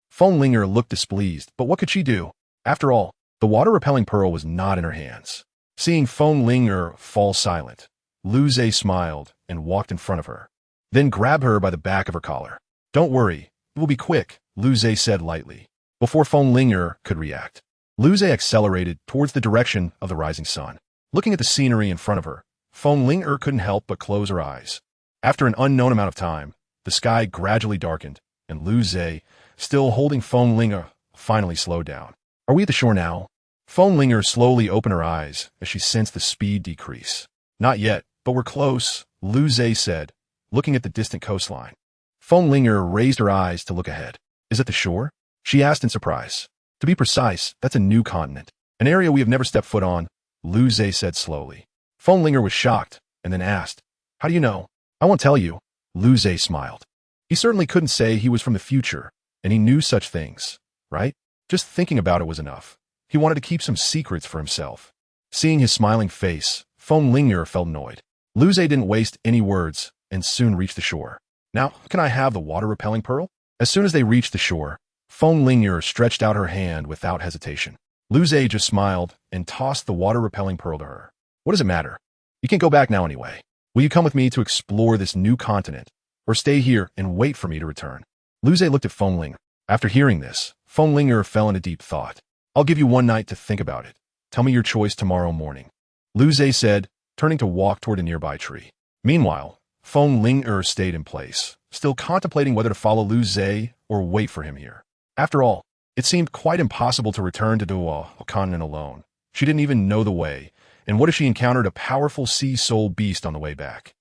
Feng looked displeased, but what could she do? After all, the water-repelling pearl was not in her hands. Seeing Feng fall silent, Luze smiled and walked in front of her, then grabbed her by the back of her collar. Don't worry, it will be quick, Luze said lightly. Before Feng could react, Luze accelerated towards the direction of the rising sun. Looking at the scenery in front of her, Feng couldn't help but close her eyes. After an unknown amount of time, the sky gradually darkened, and Luze, still holding Feng finally slowed down. Are we at the shore now? Feng slowly opened her eyes as she sensed the speed decrease. Not yet, but we're close, Luze said, looking at the distant coastline. Feng raised her eyes to look ahead. Is it the shore? She asked in surprise. To be precise, that's a new continent, an area we have never stepped foot on, Luze said slowly. Feng was shocked and then asked, how do you know? I won't tell you, Luze smiled. He certainly couldn't say he was from the future, and he knew such things, right? Just thinking about it was enough. He wanted to keep some secrets for himself. Seeing his smiling face, Feng felt annoyed. Luze didn't waste any words and soon reached the shore. Now, can I have the water-repelling pearl? As soon as they reached the shore, Feng stretched out her hand without hesitation. Luze just smiled and tossed the water-repelling pearl to her. What does it matter? You can't go back now anyway. Will you come with me to explore this new continent, or stay here and wait for me to return? Luze looked at Feng. After hearing this, Feng fell into deep thought. I'll give you one night to think about it. Tell me your choice tomorrow morning, Luze said, turning to walk toward a nearby tree. Meanwhile, Feng stayed in place, still contemplating whether to follow Luze or wait for him here. After all, it seemed quite impossible to return to the continent alone. She didn't even know the way, and what if she encountered a powerful sea soul beast on the way back?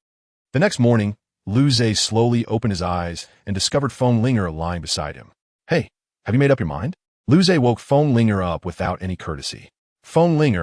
The next morning, Luze slowly opened his eyes and discovered Feng lying beside him. Hey, have you made up your mind? Luze woke Feng up without any courtesy. Feng,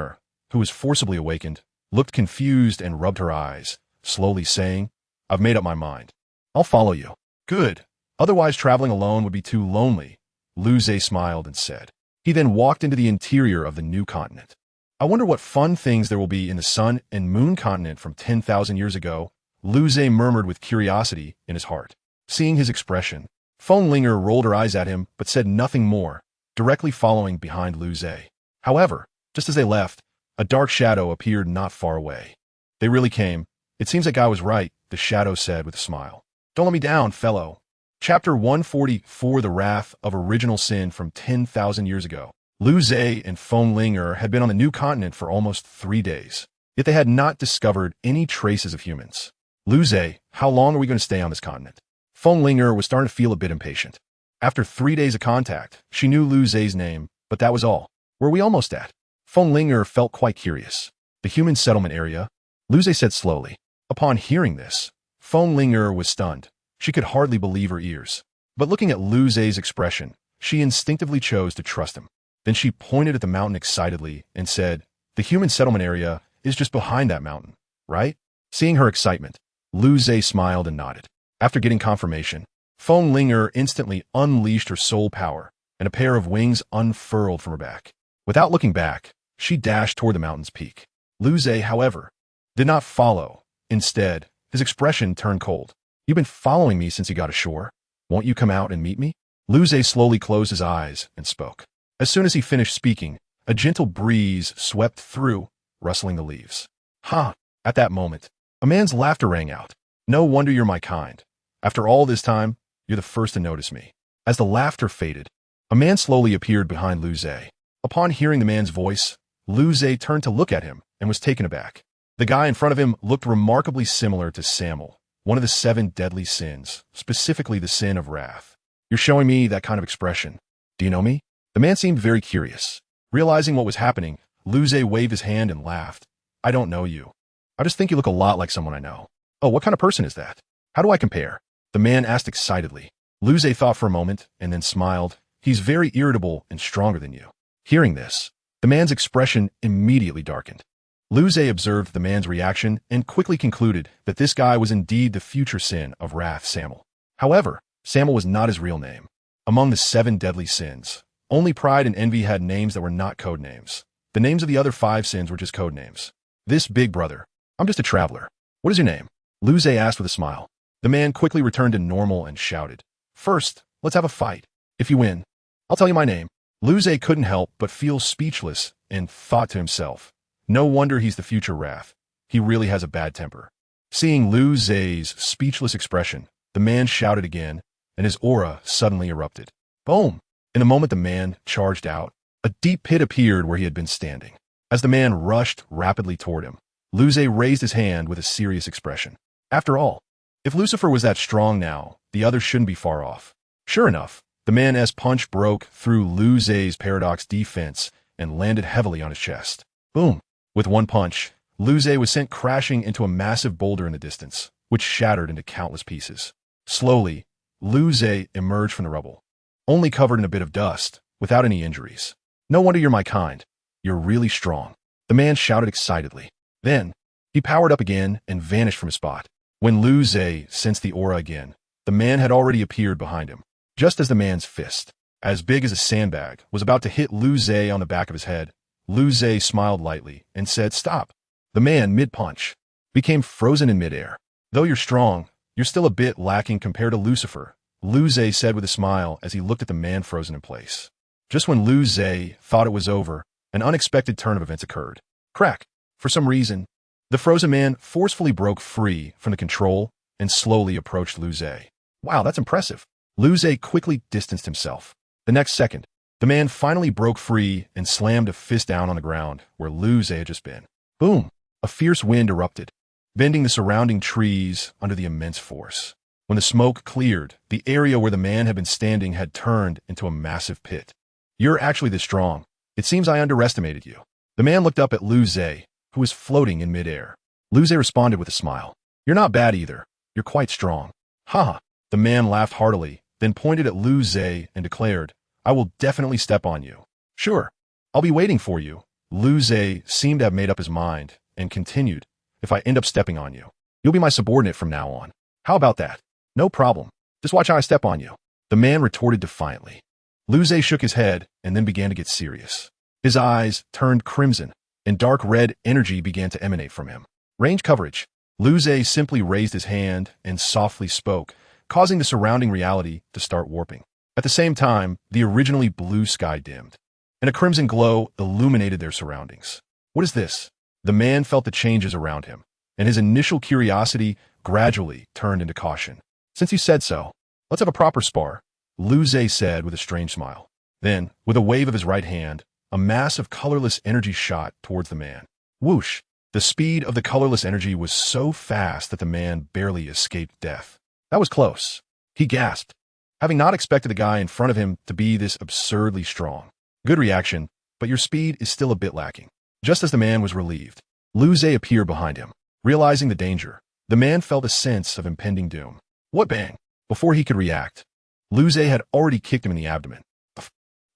who was forcibly awakened, looked confused and rubbed her eyes, slowly saying, I've made up my mind. I'll follow you. Good. Otherwise traveling alone would be too lonely, Luze smiled and said. He then walked into the interior of the new continent. I wonder what fun things there will be in the sun and moon continent from 10,000 years ago, Luze murmured with curiosity in his heart. Seeing his expression, Feng rolled her eyes at him but said nothing more, directly following behind Luze. However, just as they left, a dark shadow appeared not far away. They really came. It seems that guy was right, the shadow said with a smile. Don't let me down, fellow. Chapter 144, The Wrath of Original Sin from 10,000 years ago. Luze and Feng had been on the new continent for almost 3 days, yet they had not discovered any traces of humans. Luze, how long are we going to stay on this continent? Feng was starting to feel a bit impatient. After 3 days of contact, she knew Luze's name, but that was all. Where are we almost at? Feng felt quite curious. The human settlement area, Luze said slowly. Upon hearing this, Feng Linger was stunned. She could hardly believe her ears. But looking at Lu Zhe's expression, she instinctively chose to trust him. Then she pointed at the mountain excitedly and said, "The human settlement area is just behind that mountain, right?" Seeing her excitement, Lu Zhe smiled and nodded. After getting confirmation, Feng Linger instantly unleashed her soul power, and a pair of wings unfurled from her back. Without looking back, she dashed toward the mountain's peak. Lu Zhe, however, did not follow. Instead, his expression turned cold. "You've been following me since you got ashore. Won't you come out and meet me?" Lu Zhe slowly closed his eyes and spoke. As soon as he finished speaking, a gentle breeze swept through, rustling the leaves. "Ha!" At that moment, a man's laughter rang out. "No wonder you're my kind. After all this time, you're the first to notice me." As the laughter faded, a man slowly appeared behind Lu Zhe. Upon hearing the man's voice, Lu Zhe turned to look at him and was taken aback. The guy in front of him looked remarkably similar to Samuel, one of the 7 deadly sins, specifically the sin of wrath. "You're showing me that kind of expression. Do you know me?" The man seemed very curious. Realizing what was happening, Lu Zhe waved his hand and laughed. "I don't know you. I just think you look a lot like someone I know." "Oh, what kind of person is that? How do I compare?" The man asked excitedly. Lu Zhe thought for a moment and then smiled. "He's very irritable and stronger than you." Hearing this, the man's expression immediately darkened. Lu Zhe observed the man's reaction and quickly concluded that this guy was indeed the future sin of wrath, Samuel. However, Samuel was not his real name. Among the 7 deadly sins, only pride and envy had names that were not code names. The names of the other 5 sins were just code names. "This big brother, I'm just a traveler. What is your name?" Lu Zhe asked with a smile. The man quickly returned to normal and shouted, "First, let's have a fight. If you win, I'll tell you my name." Lu Zhe couldn't help but feel speechless and thought to himself, "No wonder he's the future wrath. He really has a bad temper." Seeing Lu Zhe's speechless expression, the man shouted again, and his aura suddenly erupted. Boom! In a moment the man charged out. A deep pit appeared where he had been standing. As the man rushed rapidly toward him, Lu Zhe raised his hand with a serious expression. After all, if Lucifer was that strong now, the others shouldn't be far off. Sure enough, the man's punch broke through Lu Zhe's paradox defense and landed heavily on his chest. Boom! With one punch, Lu Zhe was sent crashing into a massive boulder in the distance, which shattered into countless pieces. Slowly, Lu Zhe emerged from the rubble, only covered in a bit of dust, without any injuries. "No wonder you're my kind. You're really strong," the man shouted excitedly. Then, he powered up again and vanished from his spot. When Lu Zhe sensed the aura again, the man had already appeared behind him. Just as the man's fist, as big as a sandbag, was about to hit Lu Zhe on the back of his head, Lu Zhe smiled lightly and said, "Stop." The man, mid-punch, became frozen in midair. "Though you're strong, you're still a bit lacking compared to Lucifer," Lu Zhe said with a smile as he looked at the man frozen in place. Just when Lu Zhe thought it was over, an unexpected turn of events occurred. Crack! For some reason, the frozen man forcefully broke free from the control and slowly approached Lu Zhe. "Wow, that's impressive." Lu Zhe quickly distanced himself. The next second, the man finally broke free and slammed a fist down on the ground where Lu Zhe had just been. Boom! A fierce wind erupted, bending the surrounding trees under the immense force. When the smoke cleared, the area where the man had been standing had turned into a massive pit. "You're actually this strong. It seems I underestimated you." The man looked up at Lu Zhe, who was floating in midair. Lu Zhe responded with a smile. "You're not bad either. You're quite strong." "Ha!" The man laughed heartily, then pointed at Lu Zhe and declared, "I will definitely step on you." "Sure. I'll be waiting for you." Lu Zhe seemed to have made up his mind and continued, "If I end up stepping on you, you'll be my subordinate from now on. How about that?" "No problem. Just watch how I step on you." The man retorted defiantly. Lu Zhe shook his head and then began to get serious. His eyes turned crimson, and dark red energy began to emanate from him. "Range coverage." Lu Zhe simply raised his hand and softly spoke, causing the surrounding reality to start warping. At the same time, the originally blue sky dimmed, and a crimson glow illuminated their surroundings. "What is this?" The man felt the changes around him, and his initial curiosity gradually turned into caution. "Since you said so, let's have a proper spar," Lu Zhe said with a strange smile. Then, with a wave of his right hand, a mass of colorless energy shot towards the man. Whoosh! The speed of the colorless energy was so fast that the man barely escaped death. That was close. He gasped, having not expected the guy in front of him to be this absurdly strong. "Good reaction, but your speed is still a bit lacking." Just as the man was relieved, Lu Zhe appeared behind him. Realizing the danger, The man felt a sense of impending doom. What bang? Before he could react, Lu Zhe had already kicked him in the abdomen.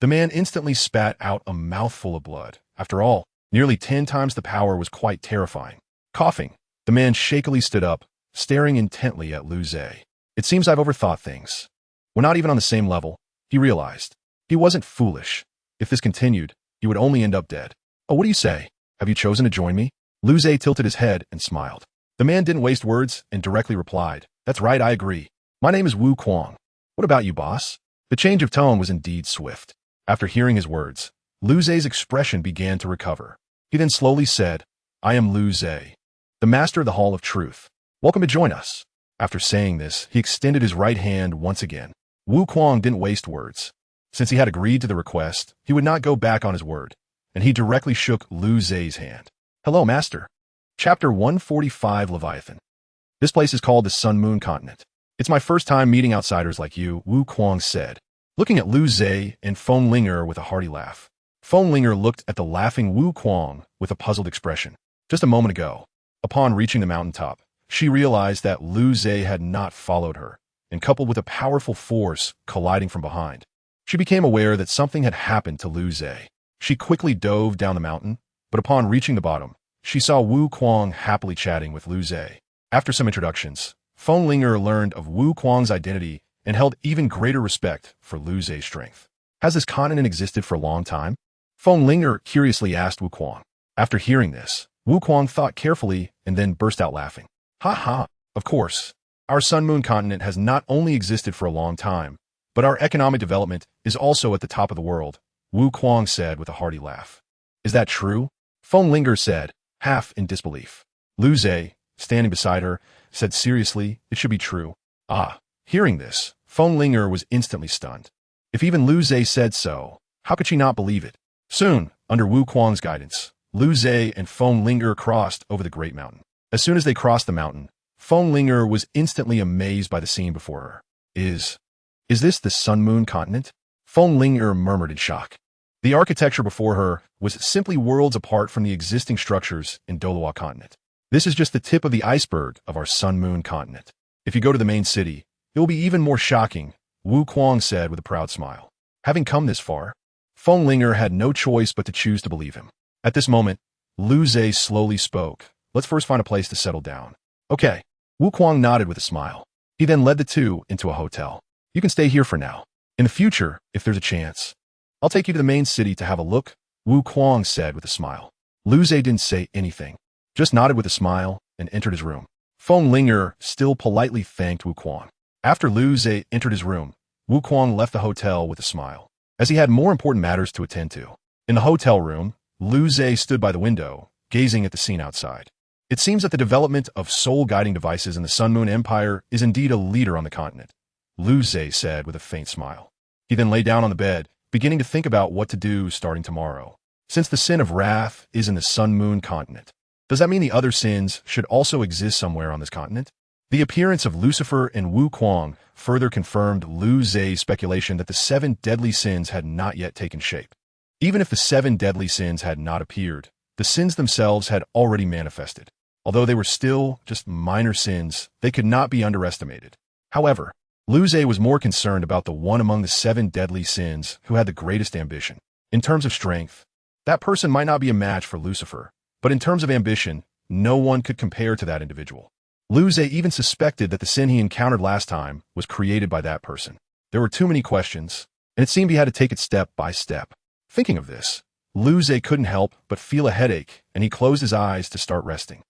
The man instantly spat out a mouthful of blood. After all, nearly 10 times the power was quite terrifying. Coughing, the man shakily stood up, staring intently at Lu Zhe. It seems I've overthought things. We're not even on the same level, he realized. He wasn't foolish. If this continued, he would only end up dead. Oh, what do you say? Have you chosen to join me? Lu Zhe tilted his head and smiled. The man didn't waste words and directly replied, That's right, I agree. My name is Wu Kuang. What about you, boss? The change of tone was indeed swift. After hearing his words, Lu Zhe's expression began to recover. He then slowly said, I am Lu Zhe, the master of the Hall of Truth. Welcome to join us. After saying this, he extended his right hand once again. Wu Kuang didn't waste words. Since he had agreed to the request, he would not go back on his word, and he directly shook Lu Zhe's hand. Hello, master. Chapter 145, Leviathan. This place is called the Sun Moon Continent. It's my first time meeting outsiders like you, Wu Kuang said, looking at Lu Zhe and Feng Linger with a hearty laugh. Feng Linger looked at the laughing Wu Kuang with a puzzled expression. Just a moment ago, upon reaching the mountaintop, she realized that Lu Zhe had not followed her, and coupled with a powerful force colliding from behind, she became aware that something had happened to Lu Zhe. She quickly dove down the mountain, but upon reaching the bottom, she saw Wu Kuang happily chatting with Lu Zhe. After some introductions, Feng Linger learned of Wu Kuang's identity and held even greater respect for Lu Zhe's strength. Has this continent existed for a long time? Feng Linger curiously asked Wu Kuang. After hearing this, Wu Kuang thought carefully and then burst out laughing. Ha ha, of course. Our Sun Moon continent has not only existed for a long time, but our economic development is also at the top of the world, Wu Kuang said with a hearty laugh. Is that true? Feng Linger said, half in disbelief. Lu Zhe, standing beside her, said seriously, it should be true. Ah, hearing this, Feng Linger was instantly stunned. If even Lu Zhe said so, how could she not believe it? Soon, under Wu Kuang's guidance, Lu Zhe and Feng Linger crossed over the Great Mountain. As soon as they crossed the mountain, Feng Linger was instantly amazed by the scene before her. Is this the Sun Moon continent? Feng Linger murmured in shock. The architecture before her was simply worlds apart from the existing structures in Doluo continent. This is just the tip of the iceberg of our Sun Moon continent. If you go to the main city, it will be even more shocking, Wu Kuang said with a proud smile. Having come this far, Feng Linger had no choice but to choose to believe him. At this moment, Lu Zhe slowly spoke. Let's first find a place to settle down. Okay. Wu Kuang nodded with a smile. He then led the two into a hotel. You can stay here for now. In the future, if there's a chance, I'll take you to the main city to have a look, Wu Kuang said with a smile. Lu Zhe didn't say anything, just nodded with a smile and entered his room. Feng Linger still politely thanked Wu Kuang. After Lu Zhe entered his room, Wu Kuang left the hotel with a smile, as he had more important matters to attend to. In the hotel room, Lu Zhe stood by the window, gazing at the scene outside. It seems that the development of soul-guiding devices in the Sun Moon Empire is indeed a leader on the continent, Lu Zhe said with a faint smile. He then lay down on the bed, beginning to think about what to do starting tomorrow. Since the sin of wrath is in the Sun Moon continent, does that mean the other sins should also exist somewhere on this continent? The appearance of Lucifer and Wu Kuang further confirmed Lu Zhe's speculation that the 7 deadly sins had not yet taken shape. Even if the 7 deadly sins had not appeared, the sins themselves had already manifested. Although they were still just minor sins, they could not be underestimated. However, Lu Zhe was more concerned about the one among the 7 deadly sins who had the greatest ambition. In terms of strength, that person might not be a match for Lucifer, but in terms of ambition, no one could compare to that individual. Lu Zhe even suspected that the sin he encountered last time was created by that person. There were too many questions, and it seemed he had to take it step by step. Thinking of this, Lu Zhe couldn't help but feel a headache, and he closed his eyes to start resting.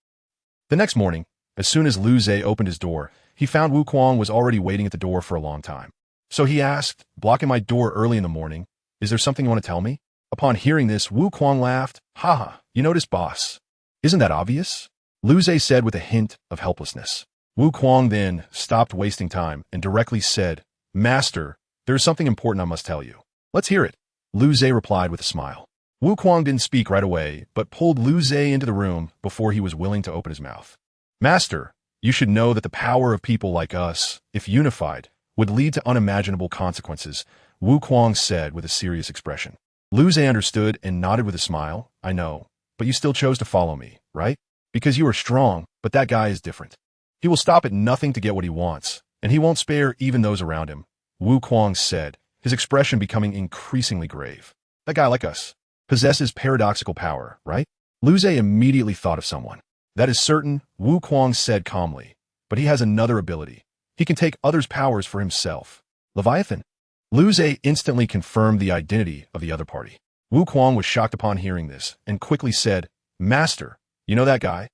The next morning, as soon as Lu Zhe opened his door, he found Wu Kuang was already waiting at the door for a long time. So he asked, blocking my door early in the morning, is there something you want to tell me? Upon hearing this, Wu Kuang laughed. Haha, you noticed, boss. Isn't that obvious? Lu Zhe said with a hint of helplessness. Wu Kuang then stopped wasting time and directly said, Master, there is something important I must tell you. Let's hear it. Lu Zhe replied with a smile. Wu Kuang didn't speak right away, but pulled Lu Zhe into the room before he was willing to open his mouth. Master, you should know that the power of people like us, if unified, would lead to unimaginable consequences, Wu Kuang said with a serious expression. Lu Zhe understood and nodded with a smile. I know, but you still chose to follow me, right? Because you are strong, but that guy is different. He will stop at nothing to get what he wants, and he won't spare even those around him, Wu Kuang said, his expression becoming increasingly grave. That guy like us possesses paradoxical power, right? Lu Zhe immediately thought of someone. That is certain, Wu Kuang said calmly, but he has another ability. He can take others' powers for himself. Leviathan? Lu Zhe instantly confirmed the identity of the other party. Wu Kuang was shocked upon hearing this and quickly said, Master, you know that guy?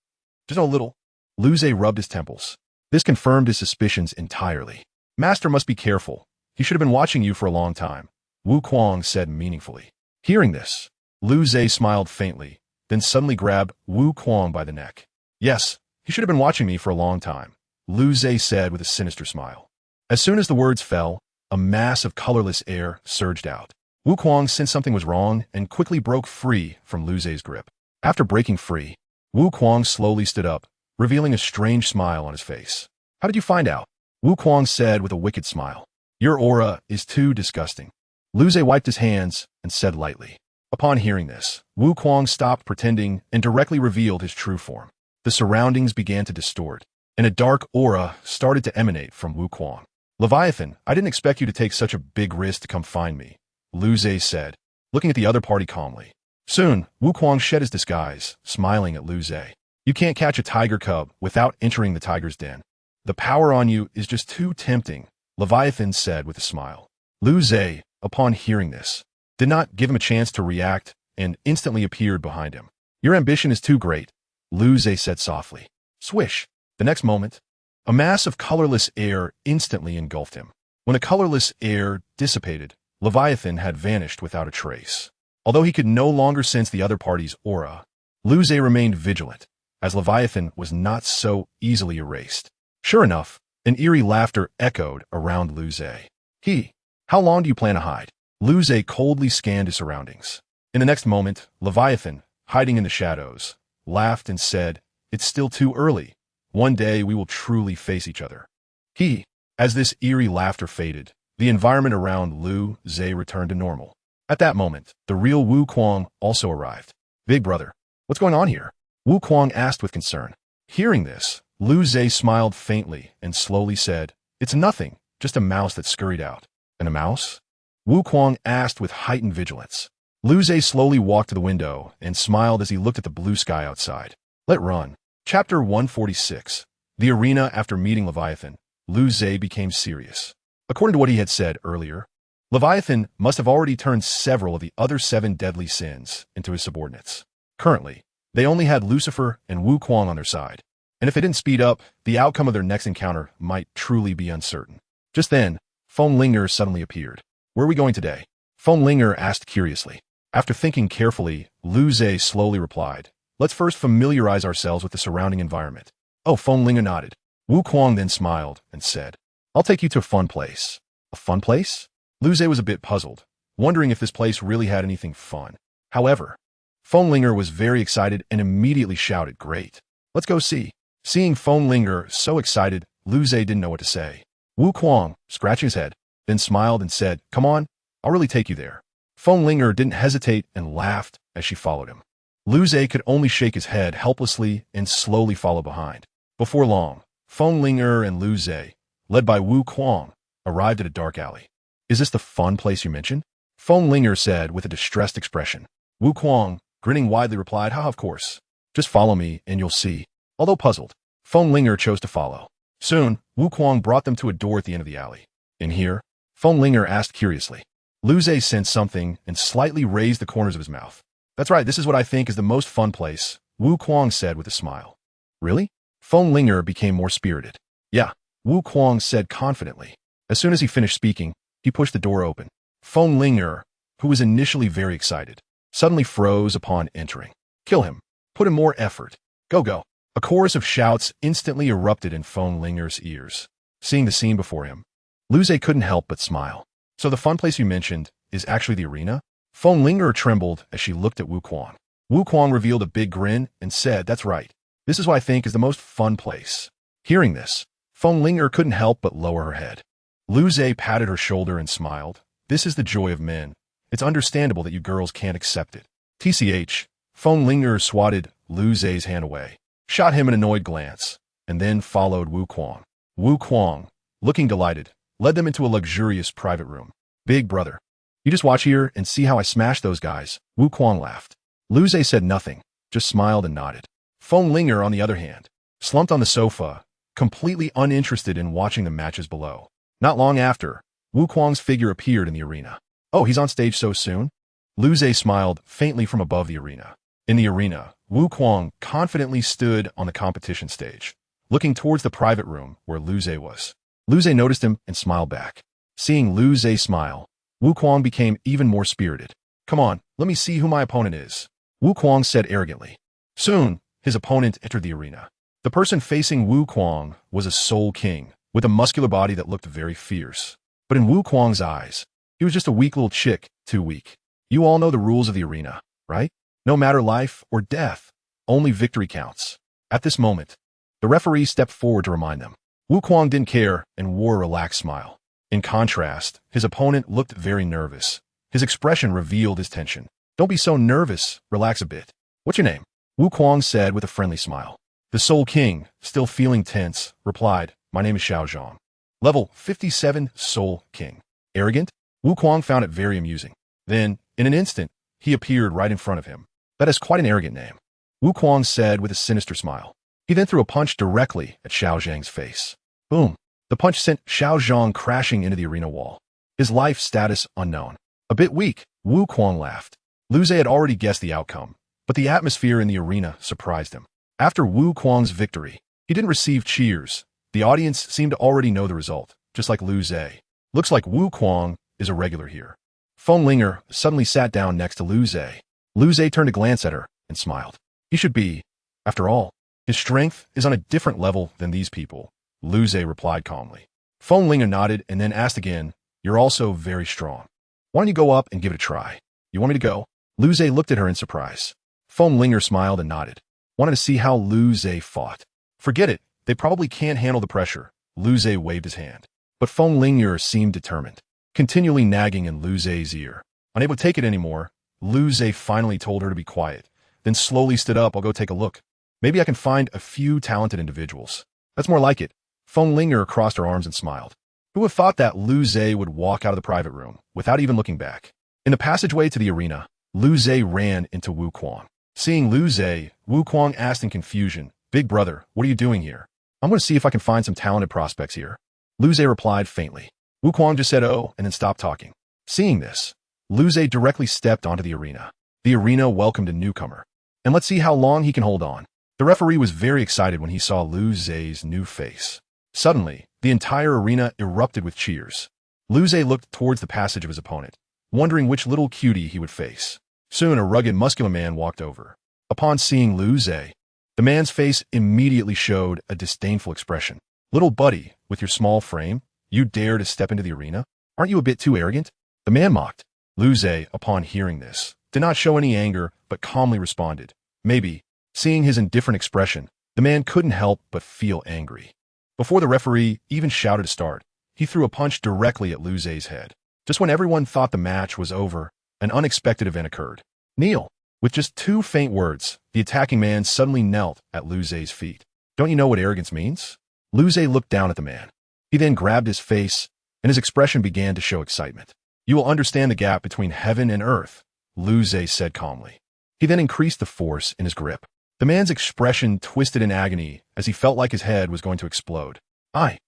Just a little. Lu Zhe rubbed his temples. This confirmed his suspicions entirely. Master must be careful. He should have been watching you for a long time, Wu Kuang said meaningfully. Hearing this, Lu Zhe smiled faintly, then suddenly grabbed Wu Kuang by the neck. Yes, he should have been watching me for a long time, Lu Zhe said with a sinister smile. As soon as the words fell, a mass of colorless air surged out. Wu Kuang sensed something was wrong and quickly broke free from Lu Zhe's grip. After breaking free, Wu Kuang slowly stood up, revealing a strange smile on his face. How did you find out? Wu Kuang said with a wicked smile. Your aura is too disgusting. Lu Zhe wiped his hands and said lightly. Upon hearing this, Wu Kuang stopped pretending and directly revealed his true form. The surroundings began to distort, and a dark aura started to emanate from Wu Kuang. Leviathan, I didn't expect you to take such a big risk to come find me, Lu Zhe said, looking at the other party calmly. Soon, Wu Kuang shed his disguise, smiling at Lu Zhe. You can't catch a tiger cub without entering the tiger's den. The power on you is just too tempting, Leviathan said with a smile. Lu Zhe, upon hearing this, did not give him a chance to react and instantly appeared behind him. Your ambition is too great, Lu Zhe said softly. Swish. The next moment, a mass of colorless air instantly engulfed him. When the colorless air dissipated, Leviathan had vanished without a trace. Although he could no longer sense the other party's aura, Lu Zhe remained vigilant, as Leviathan was not so easily erased. Sure enough, an eerie laughter echoed around Lu Zhe. How long do you plan to hide? Lu Zhe coldly scanned his surroundings. In the next moment, Leviathan, hiding in the shadows, laughed and said, It's still too early. One day we will truly face each other. As this eerie laughter faded, the environment around Lu Zhe returned to normal. At that moment, the real Wu Kuang also arrived. Big brother, what's going on here? Wu Kuang asked with concern. Hearing this, Lu Zhe smiled faintly and slowly said, It's nothing, just a mouse that scurried out. And a mouse? Wu Kuang asked with heightened vigilance. Lu Zhe slowly walked to the window and smiled as he looked at the blue sky outside. Let run. Chapter 146. The arena. After meeting Leviathan, Lu Zhe became serious. According to what he had said earlier, Leviathan must have already turned several of the other 7 deadly sins into his subordinates. Currently, they only had Lucifer and Wu Kuang on their side, and if they didn't speed up, the outcome of their next encounter might truly be uncertain. Just then, Feng Linger suddenly appeared. Where are we going today? Feng Linger asked curiously. After thinking carefully, Lu Zhe slowly replied, Let's first familiarize ourselves with the surrounding environment. Oh, Feng Linger nodded. Wu Kuang then smiled and said, I'll take you to a fun place. A fun place? Lu Zhe was a bit puzzled, wondering if this place really had anything fun. However, Feng Linger was very excited and immediately shouted, Great. Let's go see. Seeing Feng Linger so excited, Lu Zhe didn't know what to say. Wu Kuang, scratching his head, then smiled and said, Come on, I'll really take you there. Feng Linger didn't hesitate and laughed as she followed him. Lu Zhe could only shake his head helplessly and slowly follow behind. Before long, Feng Linger and Lu Zhe, led by Wu Kuang, arrived at a dark alley. Is this the fun place you mentioned? Feng Linger said with a distressed expression. Wu Kuang, grinning widely, replied, of course. Just follow me and you'll see. Although puzzled, Feng Linger chose to follow. Soon, Wu Kuang brought them to a door at the end of the alley. In here? Feng Linger asked curiously. Lu Zhe sensed something and slightly raised the corners of his mouth. That's right, this is what I think is the most fun place, Wu Kuang said with a smile. Really? Feng Linger became more spirited. Yeah, Wu Kuang said confidently. As soon as he finished speaking, he pushed the door open. Feng Linger, who was initially very excited, suddenly froze upon entering. Kill him. Put in more effort. Go. A chorus of shouts instantly erupted in Feng Linger's ears. Seeing the scene before him, Lu Zhe couldn't help but smile. So the fun place you mentioned is actually the arena? Feng Linger trembled as she looked at Wu Kuang. Wu Kuang revealed a big grin and said, That's right. This is what I think is the most fun place. Hearing this, Feng Linger couldn't help but lower her head. Lu Zhe patted her shoulder and smiled. This is the joy of men. It's understandable that you girls can't accept it. TCH, Feng Linger swatted Lu Zhe's hand away, shot him an annoyed glance, and then followed Wu Kuang. Wu Kuang, looking delighted, led them into a luxurious private room. Big brother, you just watch here and see how I smash those guys. Wu Kuang laughed. Lu Zhe said nothing, just smiled and nodded. Feng Linger, on the other hand, slumped on the sofa, completely uninterested in watching the matches below. Not long after, Wu Kuang's figure appeared in the arena. Oh, he's on stage so soon? Lu Zhe smiled faintly from above the arena. In the arena, Wu Kuang confidently stood on the competition stage, looking towards the private room where Lu Zhe was. Lu Zhe noticed him and smiled back. Seeing Lu Zhe smile, Wu Kuang became even more spirited. Come on, let me see who my opponent is, Wu Kuang said arrogantly. Soon, his opponent entered the arena. The person facing Wu Kuang was a Soul King, with a muscular body that looked very fierce. But in Wu Kuang's eyes, he was just a weak little chick, too weak. You all know the rules of the arena, right? No matter life or death, only victory counts. At this moment, the referee stepped forward to remind them. Wu Kuang didn't care and wore a relaxed smile. In contrast, his opponent looked very nervous. His expression revealed his tension. Don't be so nervous, relax a bit. What's your name? Wu Kuang said with a friendly smile. The Soul King, still feeling tense, replied, my name is Xiao Zhang. Level 57 Soul King. Arrogant? Wu Kuang found it very amusing. Then, in an instant, he appeared right in front of him. That is quite an arrogant name, Wu Kuang said with a sinister smile. He then threw a punch directly at Xiao Zhang's face. Boom! The punch sent Xiao Zhang crashing into the arena wall. His life status unknown. A bit weak, Wu Kuang laughed. Lu Zhe had already guessed the outcome, but the atmosphere in the arena surprised him. After Wu Kuang's victory, he didn't receive cheers. The audience seemed to already know the result, just like Lu Zhe. Looks like Wu Kuang is a regular here. Feng Linger suddenly sat down next to Lu Zhe. Lu Zhe turned to glance at her and smiled. He should be. After all, his strength is on a different level than these people, Lu Zhe replied calmly. Feng Linger nodded and then asked again, you're also very strong. Why don't you go up and give it a try? You want me to go? Lu Zhe looked at her in surprise. Feng Linger smiled and nodded. Wanted to see how Lu Zhe fought. Forget it, they probably can't handle the pressure. Lu Zhe waved his hand. But Feng Linger seemed determined, continually nagging in Lu Zhe's ear. Unable to take it anymore, Lu Zhe finally told her to be quiet, then slowly stood up. I'll go take a look. Maybe I can find a few talented individuals. That's more like it. Feng Linger crossed her arms and smiled. Who would have thought that Lu Zhe would walk out of the private room without even looking back? In the passageway to the arena, Lu Zhe ran into Wu Kuang. Seeing Lu Zhe, Wu Kuang asked in confusion, Big brother, what are you doing here? I'm going to see if I can find some talented prospects here. Lu Zhe replied faintly. Wu Kuang just said oh and then stopped talking. Seeing this, Lu Zhe directly stepped onto the arena. The arena welcomed a newcomer. And let's see how long he can hold on. The referee was very excited when he saw Lu Zhe's new face. Suddenly, the entire arena erupted with cheers. Lu Zhe looked towards the passage of his opponent, wondering which little cutie he would face. Soon, a rugged, muscular man walked over. Upon seeing Lu Zhe, the man's face immediately showed a disdainful expression. Little buddy, with your small frame, you dare to step into the arena? Aren't you a bit too arrogant? The man mocked. Lu Zhe, upon hearing this, did not show any anger, but calmly responded. Maybe, seeing his indifferent expression, the man couldn't help but feel angry. Before the referee even shouted to start, he threw a punch directly at Lu Zhe's head. Just when everyone thought the match was over, an unexpected event occurred. Kneel. With just 2 faint words, the attacking man suddenly knelt at Lu Zhe's feet. Don't you know what arrogance means? Lu Zhe looked down at the man. He then grabbed his face, and his expression began to show excitement. You will understand the gap between heaven and earth, Lu Zhe said calmly. He then increased the force in his grip. The man's expression twisted in agony as he felt like his head was going to explode. I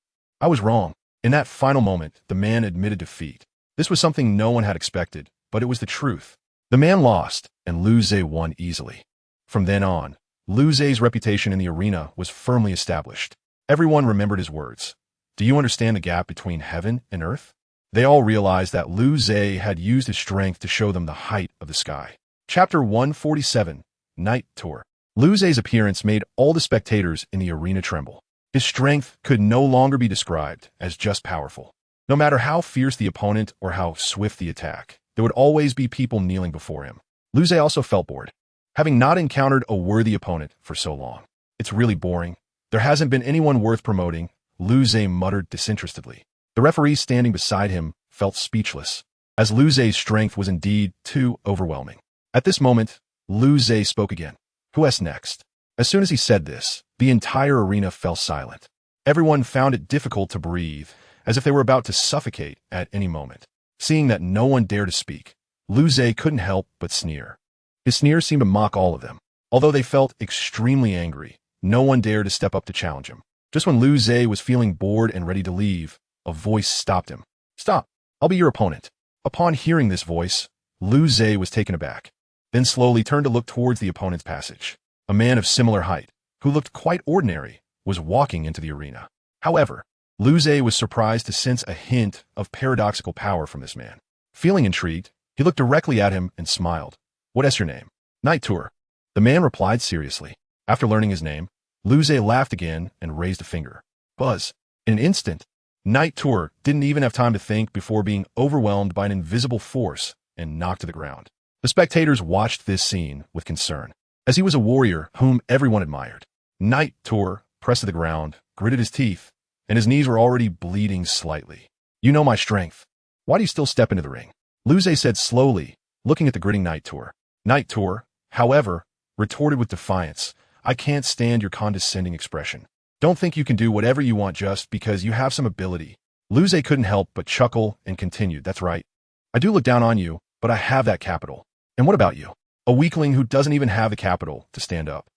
was wrong. In that final moment, the man admitted defeat. This was something no one had expected, but it was the truth. The man lost, and Lu Zhe won easily. From then on, Lu Zhe's reputation in the arena was firmly established. Everyone remembered his words. Do you understand the gap between heaven and earth? They all realized that Lu Zhe had used his strength to show them the height of the sky. Chapter 147, Night Tour. Lu Zhe's appearance made all the spectators in the arena tremble. His strength could no longer be described as just powerful. No matter how fierce the opponent or how swift the attack, there would always be people kneeling before him. Lu Zhe also felt bored, having not encountered a worthy opponent for so long. It's really boring. There hasn't been anyone worth promoting, Lu Zhe muttered disinterestedly. The referee standing beside him felt speechless, as Lu Zhe's strength was indeed too overwhelming. At this moment, Lu Zhe spoke again. Who is next? As soon as he said this, the entire arena fell silent. Everyone found it difficult to breathe, as if they were about to suffocate at any moment. Seeing that no one dared to speak, Liu Ze couldn't help but sneer. His sneer seemed to mock all of them. Although they felt extremely angry, no one dared to step up to challenge him. Just when Liu Ze was feeling bored and ready to leave, a voice stopped him. "Stop! I'll be your opponent." Upon hearing this voice, Liu Ze was taken aback, then slowly turned to look towards the opponent's passage. A man of similar height, who looked quite ordinary, was walking into the arena. However, Liu Ze was surprised to sense a hint of paradoxical power from this man. Feeling intrigued, he looked directly at him and smiled. "What is your name?" "Night Tour." The man replied seriously. After learning his name, Liu Ze laughed again and raised a finger. Buzz. In an instant, Night Tour didn't even have time to think before being overwhelmed by an invisible force and knocked to the ground. The spectators watched this scene with concern, as he was a warrior whom everyone admired. Night Tour pressed to the ground, gritted his teeth, and his knees were already bleeding slightly. "You know my strength. Why do you still step into the ring?" Liu Ze said slowly, looking at the gritting Night Tour. Night Tour, however, retorted with defiance. "I can't stand your condescending expression. Don't think you can do whatever you want just because you have some ability." Liu Ze couldn't help but chuckle and continued, "That's right. I do look down on you, but I have that capital. And what about you? A weakling who doesn't even have the capital to stand up."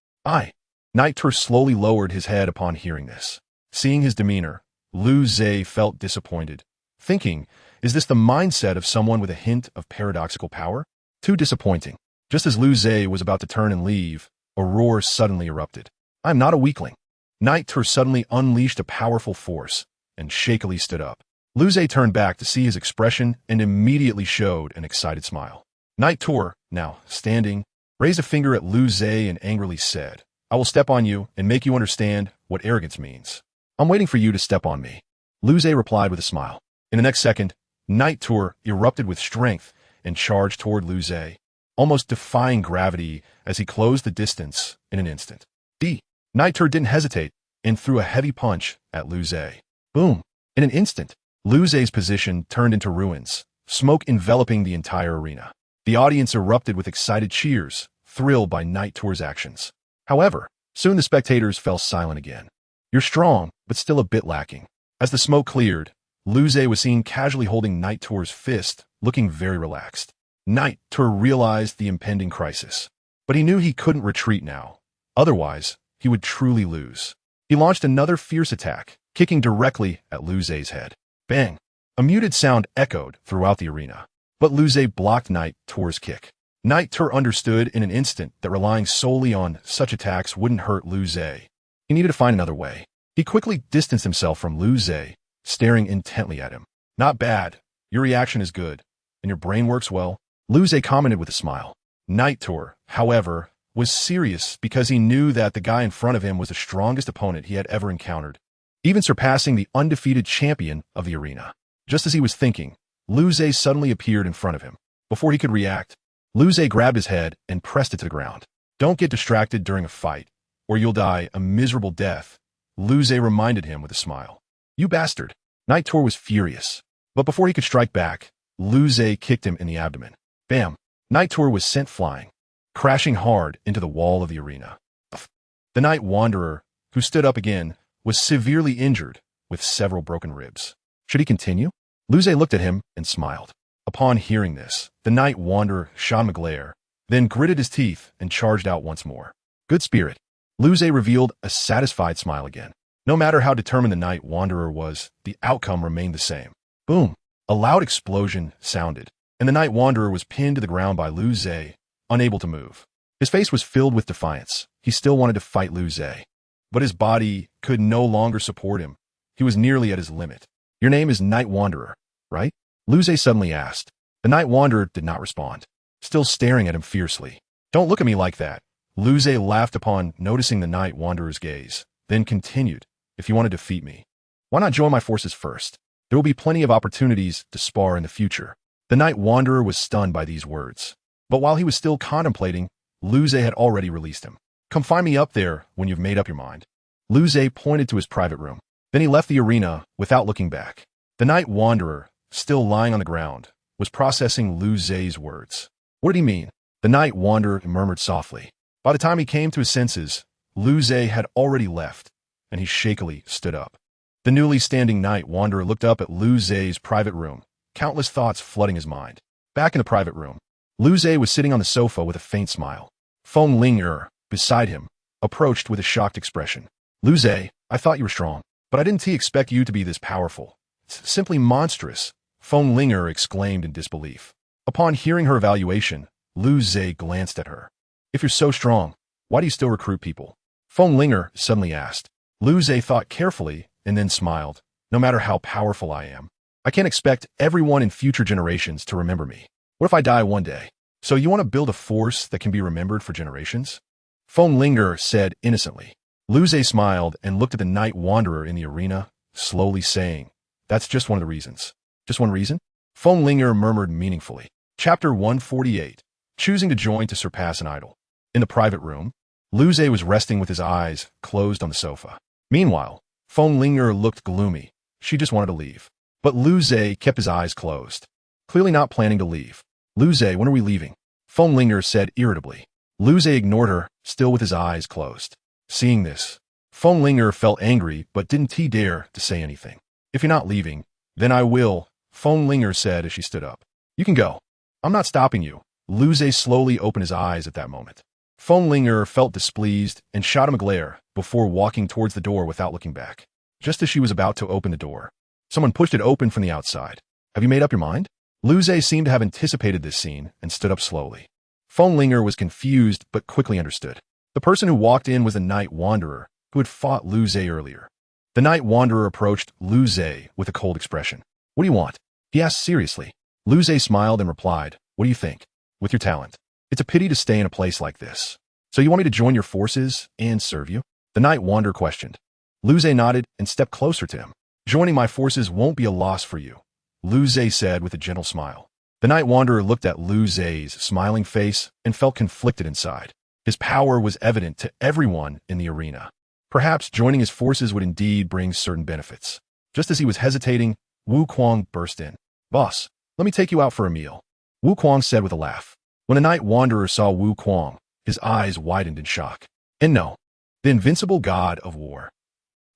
Night Tour slowly lowered his head upon hearing this. Seeing his demeanor, Liu Ze felt disappointed, thinking, is this the mindset of someone with a hint of paradoxical power? Too disappointing. Just as Liu Ze was about to turn and leave, a roar suddenly erupted. "I'm not a weakling." Night Tour suddenly unleashed a powerful force and shakily stood up. Liu Ze turned back to see his expression and immediately showed an excited smile. Night Tour, now standing, raised a finger at Liu Ze and angrily said, "I will step on you and make you understand what arrogance means. I'm waiting for you to step on me." Liu Ze replied with a smile. In the next second, Night Tour erupted with strength and charged toward Liu Ze, almost defying gravity as he closed the distance in an instant. Night Tour didn't hesitate and threw a heavy punch at Liu Ze. Boom! In an instant, Liu Ze's position turned into ruins, smoke enveloping the entire arena. The audience erupted with excited cheers, thrilled by Night Tour's actions. However, soon the spectators fell silent again. "You're strong, but still a bit lacking." As the smoke cleared, Liu Ze was seen casually holding Night Tour's fist, looking very relaxed. Night Tour realized the impending crisis, but he knew he couldn't retreat now. Otherwise, he would truly lose. He launched another fierce attack, kicking directly at Liu Ze's head. Bang! A muted sound echoed throughout the arena, but Liu Ze blocked Night Tour's kick. Night Tour understood in an instant that relying solely on such attacks wouldn't hurt Liu Ze. He needed to find another way. He quickly distanced himself from Liu Ze, staring intently at him. "Not bad. Your reaction is good, and your brain works well," Liu Ze commented with a smile. Night Tour, however, was serious because he knew that the guy in front of him was the strongest opponent he had ever encountered, even surpassing the undefeated champion of the arena. Just as he was thinking, Liu Ze suddenly appeared in front of him. Before he could react, Liu Ze grabbed his head and pressed it to the ground. "Don't get distracted during a fight, or you'll die a miserable death," Liu Ze reminded him with a smile. "You bastard." Night Tour was furious, but before he could strike back, Liu Ze kicked him in the abdomen. Bam! Night Tour was sent flying, crashing hard into the wall of the arena. The Night Wanderer, who stood up again, was severely injured with several broken ribs. Should he continue? Liu Ze looked at him and smiled. Upon hearing this, the Night Wanderer shot him a glare, then gritted his teeth and charged out once more. Good spirit. Liu Ze revealed a satisfied smile again. No matter how determined the Night Wanderer was, the outcome remained the same. Boom! A loud explosion sounded, and the Night Wanderer was pinned to the ground by Liu Ze, unable to move. His face was filled with defiance. He still wanted to fight Liu Ze, but his body could no longer support him. He was nearly at his limit. "Your name is Night Wanderer, right?" Liu Ze suddenly asked. The Night Wanderer did not respond, still staring at him fiercely. "Don't look at me like that." Liu Ze laughed upon noticing the Night Wanderer's gaze, then continued, "If you want to defeat me, why not join my forces first? There will be plenty of opportunities to spar in the future." The Night Wanderer was stunned by these words, but while he was still contemplating, Liu Ze had already released him. "Come find me up there when you've made up your mind." Liu Ze pointed to his private room. Then he left the arena without looking back. The Night Wanderer, still lying on the ground, was processing Liu Ze's words. What did he mean? The Night Wanderer murmured softly. By the time he came to his senses, Lu Zhe had already left, and he shakily stood up. The newly standing Night Wanderer looked up at Lu Zhe's private room, countless thoughts flooding his mind. Back in the private room, Lu Zhe was sitting on the sofa with a faint smile. Feng Ling beside him, approached with a shocked expression. Lu Zhe, I thought you were strong, but I didn't expect you to be this powerful. It's simply monstrous, Feng Ling exclaimed in disbelief. Upon hearing her evaluation, Lu Zhe glanced at her. If you're so strong, why do you still recruit people? Feng Ling suddenly asked. Lu Zhe thought carefully and then smiled. No matter how powerful I am, I can't expect everyone in future generations to remember me. What if I die one day? So you want to build a force that can be remembered for generations? Feng Ling said innocently. Lu Zhe smiled and looked at the Night Wanderer in the arena, slowly saying, that's just one of the reasons. Just one reason? Feng Ling murmured meaningfully. Chapter 148. Choosing to join to surpass an idol. In the private room, Lu Zhe was resting with his eyes closed on the sofa. Meanwhile, Feng Ling looked gloomy. She just wanted to leave. But Lu Zhe kept his eyes closed, clearly not planning to leave. Lu Zhe, when are we leaving? Feng Ling said irritably. Lu Zhe ignored her, still with his eyes closed. Seeing this, Feng Ling felt angry but didn't dare to say anything. If you're not leaving, then I will, Feng Ling said as she stood up. You can go. I'm not stopping you. Lu Zhe slowly opened his eyes at that moment. Feng Ling felt displeased and shot him a glare before walking towards the door without looking back. Just as she was about to open the door, someone pushed it open from the outside. Have you made up your mind? Lu Zhe seemed to have anticipated this scene and stood up slowly. Feng Ling was confused but quickly understood. The person who walked in was the Night Wanderer who had fought Lu Zhe earlier. The Night Wanderer approached Lu Zhe with a cold expression. What do you want? He asked seriously. Lu Zhe smiled and replied, what do you think? With your talent, it's a pity to stay in a place like this. So you want me to join your forces and serve you? The Night Wanderer questioned. Lu Zhe nodded and stepped closer to him. Joining my forces won't be a loss for you, Lu Zhe said with a gentle smile. The Night Wanderer looked at Lu Zhe's smiling face and felt conflicted inside. His power was evident to everyone in the arena. Perhaps joining his forces would indeed bring certain benefits. Just as he was hesitating, Wu Kuang burst in. Boss, let me take you out for a meal, Wu Kuang said with a laugh. When the Night Wanderer saw Wu Kuang, his eyes widened in shock. And no, the invincible god of war.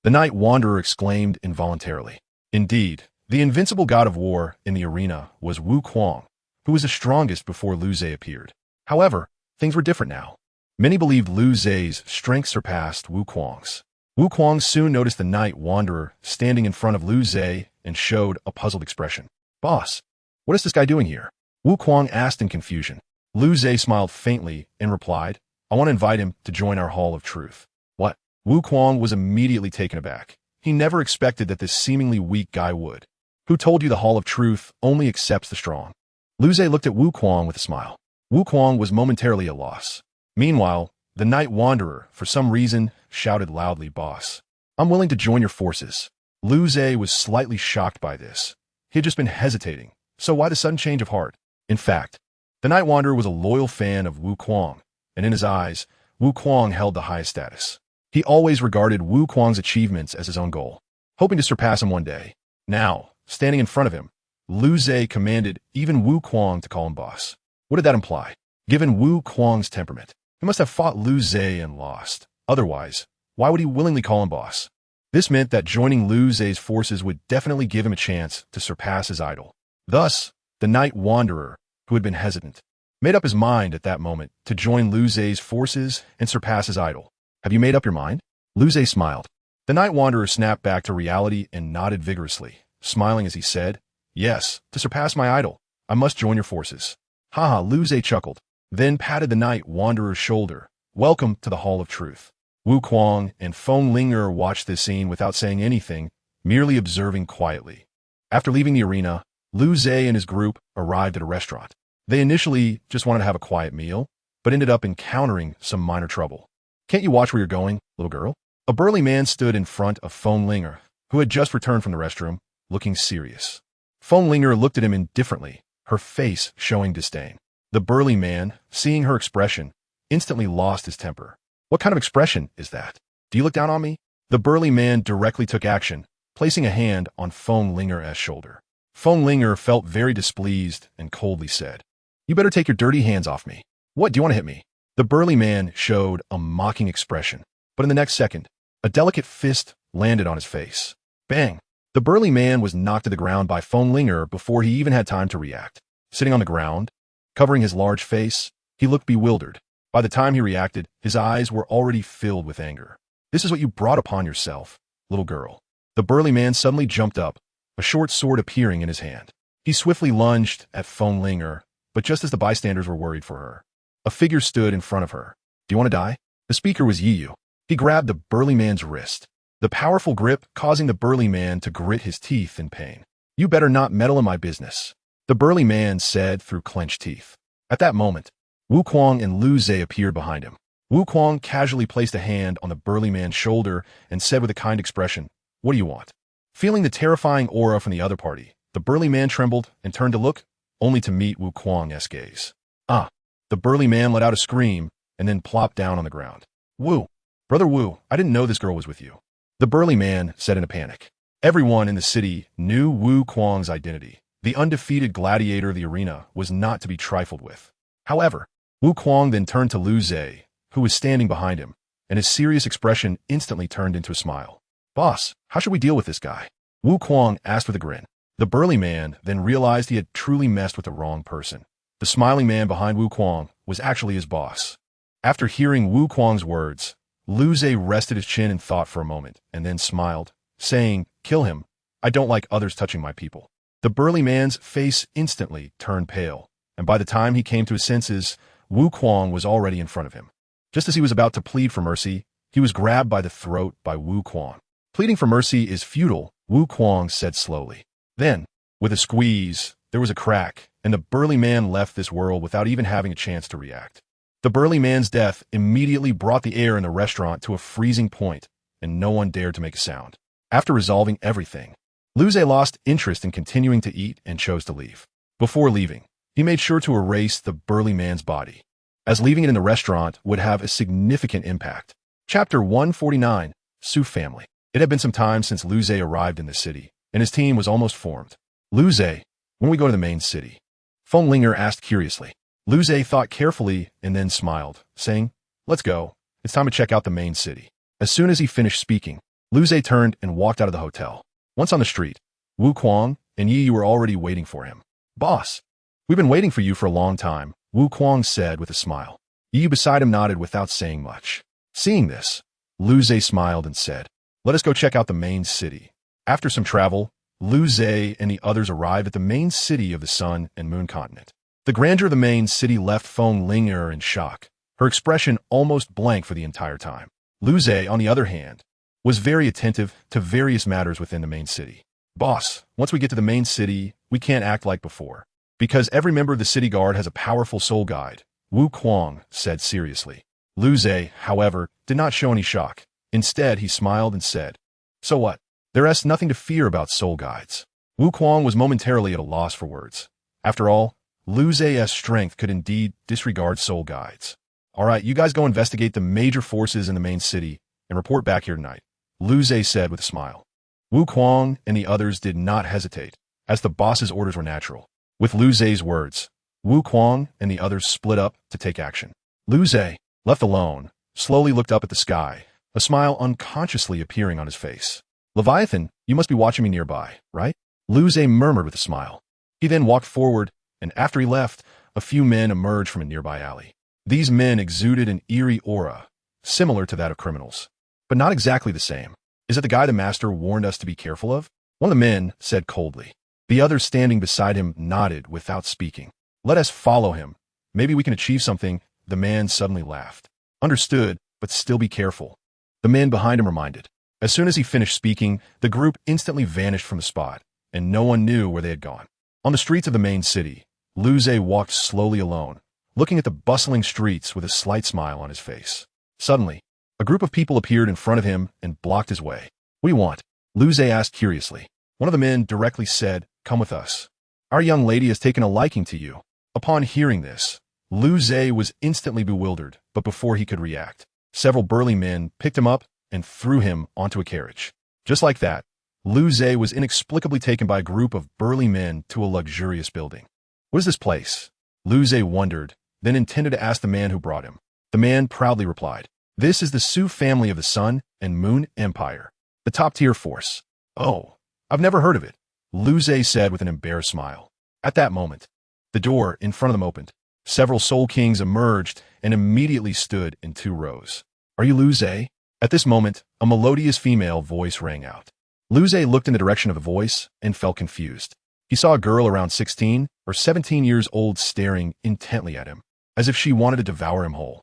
The Night Wanderer exclaimed involuntarily. Indeed, the invincible god of war in the arena was Wu Kuang, who was the strongest before Lu Zhe appeared. However, things were different now. Many believed Lu Zhe's strength surpassed Wu Kuang's. Wu Kuang soon noticed the Night Wanderer standing in front of Lu Zhe and showed a puzzled expression. Boss, what is this guy doing here? Wu Kuang asked in confusion. Lu Zhe smiled faintly and replied, I want to invite him to join our Hall of Truth. What? Wu Kuang was immediately taken aback. He never expected that this seemingly weak guy would. Who told you the Hall of Truth only accepts the strong? Lu Zhe looked at Wu Kuang with a smile. Wu Kuang was momentarily at a loss. Meanwhile, the Night Wanderer, for some reason, shouted loudly, Boss, I'm willing to join your forces. Lu Zhe was slightly shocked by this. He had just been hesitating, so why the sudden change of heart? In fact, the Night Wanderer was a loyal fan of Wu Kuang, and in his eyes, Wu Kuang held the highest status. He always regarded Wu Kuang's achievements as his own goal, hoping to surpass him one day. Now, standing in front of him, Lu Zhe commanded even Wu Kuang to call him boss. What did that imply? Given Wu Kuang's temperament, he must have fought Lu Zhe and lost. Otherwise, why would he willingly call him boss? This meant that joining Lu Zhe's forces would definitely give him a chance to surpass his idol. Thus, the Night Wanderer, who had been hesitant, made up his mind at that moment to join Lu Zhe's forces and surpass his idol. Have you made up your mind? Lu Zhe smiled. The Night Wanderer snapped back to reality and nodded vigorously, smiling as he said, Yes, to surpass my idol, I must join your forces. Haha, Lu Zhe chuckled, then patted the Night Wanderer's shoulder. Welcome to the Hall of Truth. Wu Kuang and Feng Ling watched this scene without saying anything, merely observing quietly. After leaving the arena, Lu Zhe and his group arrived at a restaurant. They initially just wanted to have a quiet meal, but ended up encountering some minor trouble. Can't you watch where you're going, little girl? A burly man stood in front of Feng Ling, who had just returned from the restroom, looking serious. Feng Ling looked at him indifferently, her face showing disdain. The burly man, seeing her expression, instantly lost his temper. What kind of expression is that? Do you look down on me? The burly man directly took action, placing a hand on Feng Ling's shoulder. Feng Ling felt very displeased and coldly said, You better take your dirty hands off me. What, do you want to hit me? The burly man showed a mocking expression. But in the next second, a delicate fist landed on his face. Bang! The burly man was knocked to the ground by Feng Linger before he even had time to react. Sitting on the ground, covering his large face, he looked bewildered. By the time he reacted, his eyes were already filled with anger. This is what you brought upon yourself, little girl. The burly man suddenly jumped up, a short sword appearing in his hand. He swiftly lunged at Feng Linger, but just as the bystanders were worried for her, a figure stood in front of her. Do you want to die? The speaker was Yiyu. He grabbed the burly man's wrist, the powerful grip causing the burly man to grit his teeth in pain. You better not meddle in my business, the burly man said through clenched teeth. At that moment, Wu Kuang and Lu Zhe appeared behind him. Wu Kuang casually placed a hand on the burly man's shoulder and said with a kind expression, "What do you want?" Feeling the terrifying aura from the other party, the burly man trembled and turned to look, only to meet Wu Kuang's gaze. Ah! The burly man let out a scream and then plopped down on the ground. Wu! Brother Wu, I didn't know this girl was with you, the burly man said in a panic. Everyone in the city knew Wu Kuang's identity. The undefeated gladiator of the arena was not to be trifled with. However, Wu Kuang then turned to Lu Zhe, who was standing behind him, and his serious expression instantly turned into a smile. Boss, how should we deal with this guy? Wu Kuang asked with a grin. The burly man then realized he had truly messed with the wrong person. The smiling man behind Wu Kuang was actually his boss. After hearing Wu Kuang's words, Lu Zhe rested his chin in thought for a moment and then smiled, saying, "Kill him. I don't like others touching my people." The burly man's face instantly turned pale, and by the time he came to his senses, Wu Kuang was already in front of him. Just as he was about to plead for mercy, he was grabbed by the throat by Wu Kuang. Pleading for mercy is futile, Wu Kuang said slowly. Then, with a squeeze, there was a crack, and the burly man left this world without even having a chance to react. The burly man's death immediately brought the air in the restaurant to a freezing point, and no one dared to make a sound. After resolving everything, Lu Zhe lost interest in continuing to eat and chose to leave. Before leaving, he made sure to erase the burly man's body, as leaving it in the restaurant would have a significant impact. Chapter 149, Su Family. It had been some time since Lu Zhe arrived in the city, and his team was almost formed. Lu Zhe, when we go to the main city? Feng Linger asked curiously. Lu Zhe thought carefully and then smiled, saying, "Let's go. It's time to check out the main city." As soon as he finished speaking, Lu Zhe turned and walked out of the hotel. Once on the street, Wu Kuang and Yi were already waiting for him. "Boss, we've been waiting for you for a long time," Wu Kuang said with a smile. Yi beside him nodded without saying much. Seeing this, Lu Zhe smiled and said, "Let us go check out the main city." After some travel, Lu Zhe and the others arrived at the main city of the Sun and Moon continent. The grandeur of the main city left Feng Linger in shock, her expression almost blank for the entire time. Lu Zhe, on the other hand, was very attentive to various matters within the main city. "Boss, once we get to the main city, we can't act like before, because every member of the city guard has a powerful soul guide," Wu Kuang said seriously. Lu Zhe, however, did not show any shock. Instead, he smiled and said, "So what? There is nothing to fear about soul guides." Wu Kuang was momentarily at a loss for words. After all, Lu Zhe's strength could indeed disregard soul guides. "All right, you guys go investigate the major forces in the main city and report back here tonight," Lu Zhe said with a smile. Wu Kuang and the others did not hesitate, as the boss's orders were natural. With Lu Zhe's words, Wu Kuang and the others split up to take action. Lu Zhe, left alone, slowly looked up at the sky, a smile unconsciously appearing on his face. "Leviathan, you must be watching me nearby, right?" Lu Zhe murmured with a smile. He then walked forward, and after he left, a few men emerged from a nearby alley. These men exuded an eerie aura, similar to that of criminals, but not exactly the same. "Is it the guy the master warned us to be careful of?" One of the men said coldly. The others standing beside him nodded without speaking. "Let us follow him. Maybe we can achieve something," the man suddenly laughed. "Understood, but still be careful," the man behind him reminded. As soon as he finished speaking, the group instantly vanished from the spot, and no one knew where they had gone. On the streets of the main city, Lu Zhe walked slowly alone, looking at the bustling streets with a slight smile on his face. Suddenly, a group of people appeared in front of him and blocked his way. "What do you want?" Lu Zhe asked curiously. One of the men directly said, "Come with us. Our young lady has taken a liking to you." Upon hearing this, Lu Zhe was instantly bewildered, but before he could react, several burly men picked him up and threw him onto a carriage. Just like that, Lu Zhe was inexplicably taken by a group of burly men to a luxurious building. "What is this place?" Lu Zhe wondered, then intended to ask the man who brought him. The man proudly replied, This is the Su family of the Sun and Moon Empire, the top-tier force. Oh, I've never heard of it, Liu Ze said with an embarrassed smile. At that moment, the door in front of them opened. Several Soul Kings emerged and immediately stood in 2 rows. Are you Liu Ze? At this moment, a melodious female voice rang out. Liu Ze looked in the direction of the voice and felt confused. He saw a girl around 16 or 17 years old staring intently at him, as if she wanted to devour him whole.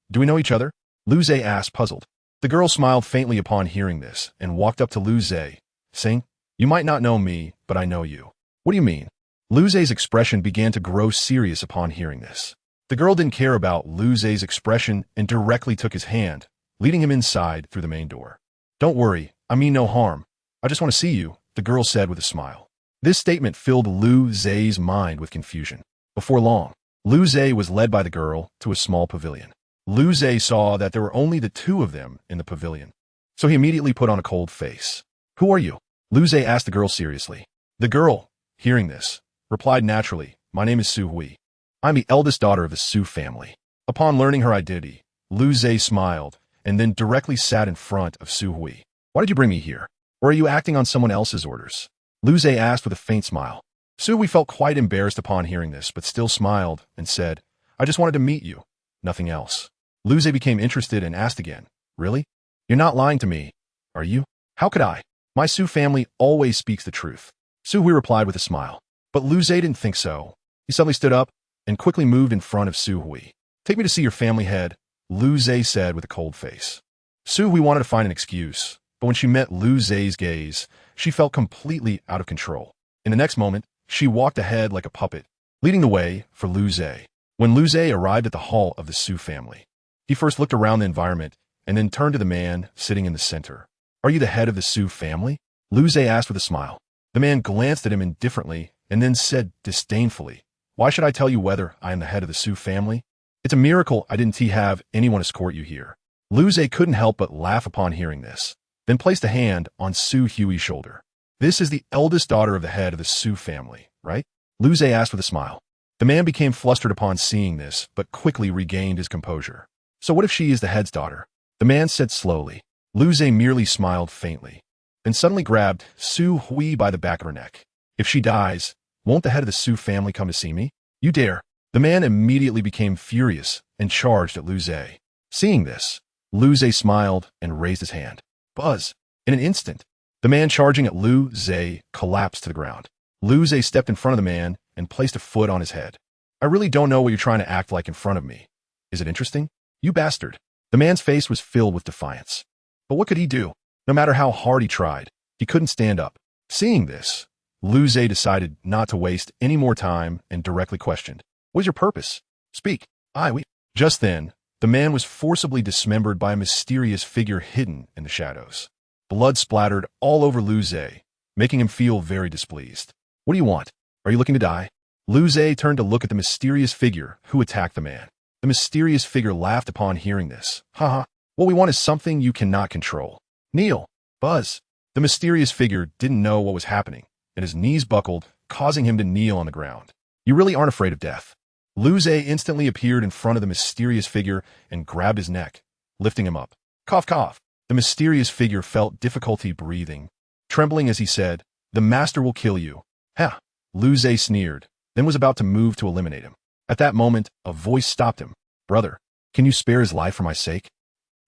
Do we know each other? Liu Ze asked, puzzled. The girl smiled faintly upon hearing this and walked up to Liu Ze, saying, You might not know me, but I know you. What do you mean? Liu Ze's expression began to grow serious upon hearing this. The girl didn't care about Liu Ze's expression and directly took his hand, leading him inside through the main door. Don't worry, I mean no harm. I just want to see you, the girl said with a smile. This statement filled Liu Ze's mind with confusion. Before long, Liu Ze was led by the girl to a small pavilion. Liu Ze saw that there were only the 2 of them in the pavilion, so he immediately put on a cold face. Who are you? Liu Ze asked the girl seriously. The girl, hearing this, replied naturally, My name is Su Hui. I'm the eldest daughter of the Su family. Upon learning her identity, Liu Ze smiled and then directly sat in front of Su Hui. Why did you bring me here? Or are you acting on someone else's orders? Liu Ze asked with a faint smile. Su Hui felt quite embarrassed upon hearing this, but still smiled and said, I just wanted to meet you. Nothing else. Liu Ze became interested and asked again, Really? You're not lying to me, are you? How could I? My Su family always speaks the truth. Su Hui replied with a smile. But Liu Ze didn't think so. He suddenly stood up and quickly moved in front of Su Hui. Take me to see your family head, Liu Ze said with a cold face. Su Hui wanted to find an excuse, but when she met Liu Ze's gaze, she felt completely out of control. In the next moment, she walked ahead like a puppet, leading the way for Liu Ze. When Liu Ze arrived at the hall of the Su family, he first looked around the environment and then turned to the man sitting in the center. Are you the head of the Su family? Liu Ze asked with a smile. The man glanced at him indifferently and then said disdainfully, Why should I tell you whether I am the head of the Su family? It's a miracle I didn't have anyone escort you here. Liu Ze couldn't help but laugh upon hearing this, then placed a hand on Su Hui's shoulder. This is the eldest daughter of the head of the Su family, right? Liu Ze asked with a smile. The man became flustered upon seeing this, but quickly regained his composure. So what if she is the head's daughter? The man said slowly. Liu Ze merely smiled faintly, then suddenly grabbed Su Hui by the back of her neck. If she dies, won't the head of the Su family come to see me? You dare. The man immediately became furious and charged at Liu Ze. Seeing this, Liu Ze smiled and raised his hand. Buzz. In an instant, the man charging at Liu Ze collapsed to the ground. Liu Ze stepped in front of the man and placed a foot on his head. I really don't know what you're trying to act like in front of me. Is it interesting? You bastard. The man's face was filled with defiance. But what could he do? No matter how hard he tried, he couldn't stand up. Seeing this, Liu Ze decided not to waste any more time and directly questioned, What is your purpose? Speak. Just then, the man was forcibly dismembered by a mysterious figure hidden in the shadows. Blood splattered all over Liu Ze, making him feel very displeased. What do you want? Are you looking to die? Liu Ze turned to look at the mysterious figure who attacked the man. The mysterious figure laughed upon hearing this. Haha, what we want is something you cannot control. Kneel. Buzz. The mysterious figure didn't know what was happening, and his knees buckled, causing him to kneel on the ground. You really aren't afraid of death. Liu Ze instantly appeared in front of the mysterious figure and grabbed his neck, lifting him up. Cough, cough. The mysterious figure felt difficulty breathing, trembling as he said, The master will kill you. Ha! Liu Ze sneered, then was about to move to eliminate him. At that moment, a voice stopped him. Brother, can you spare his life for my sake?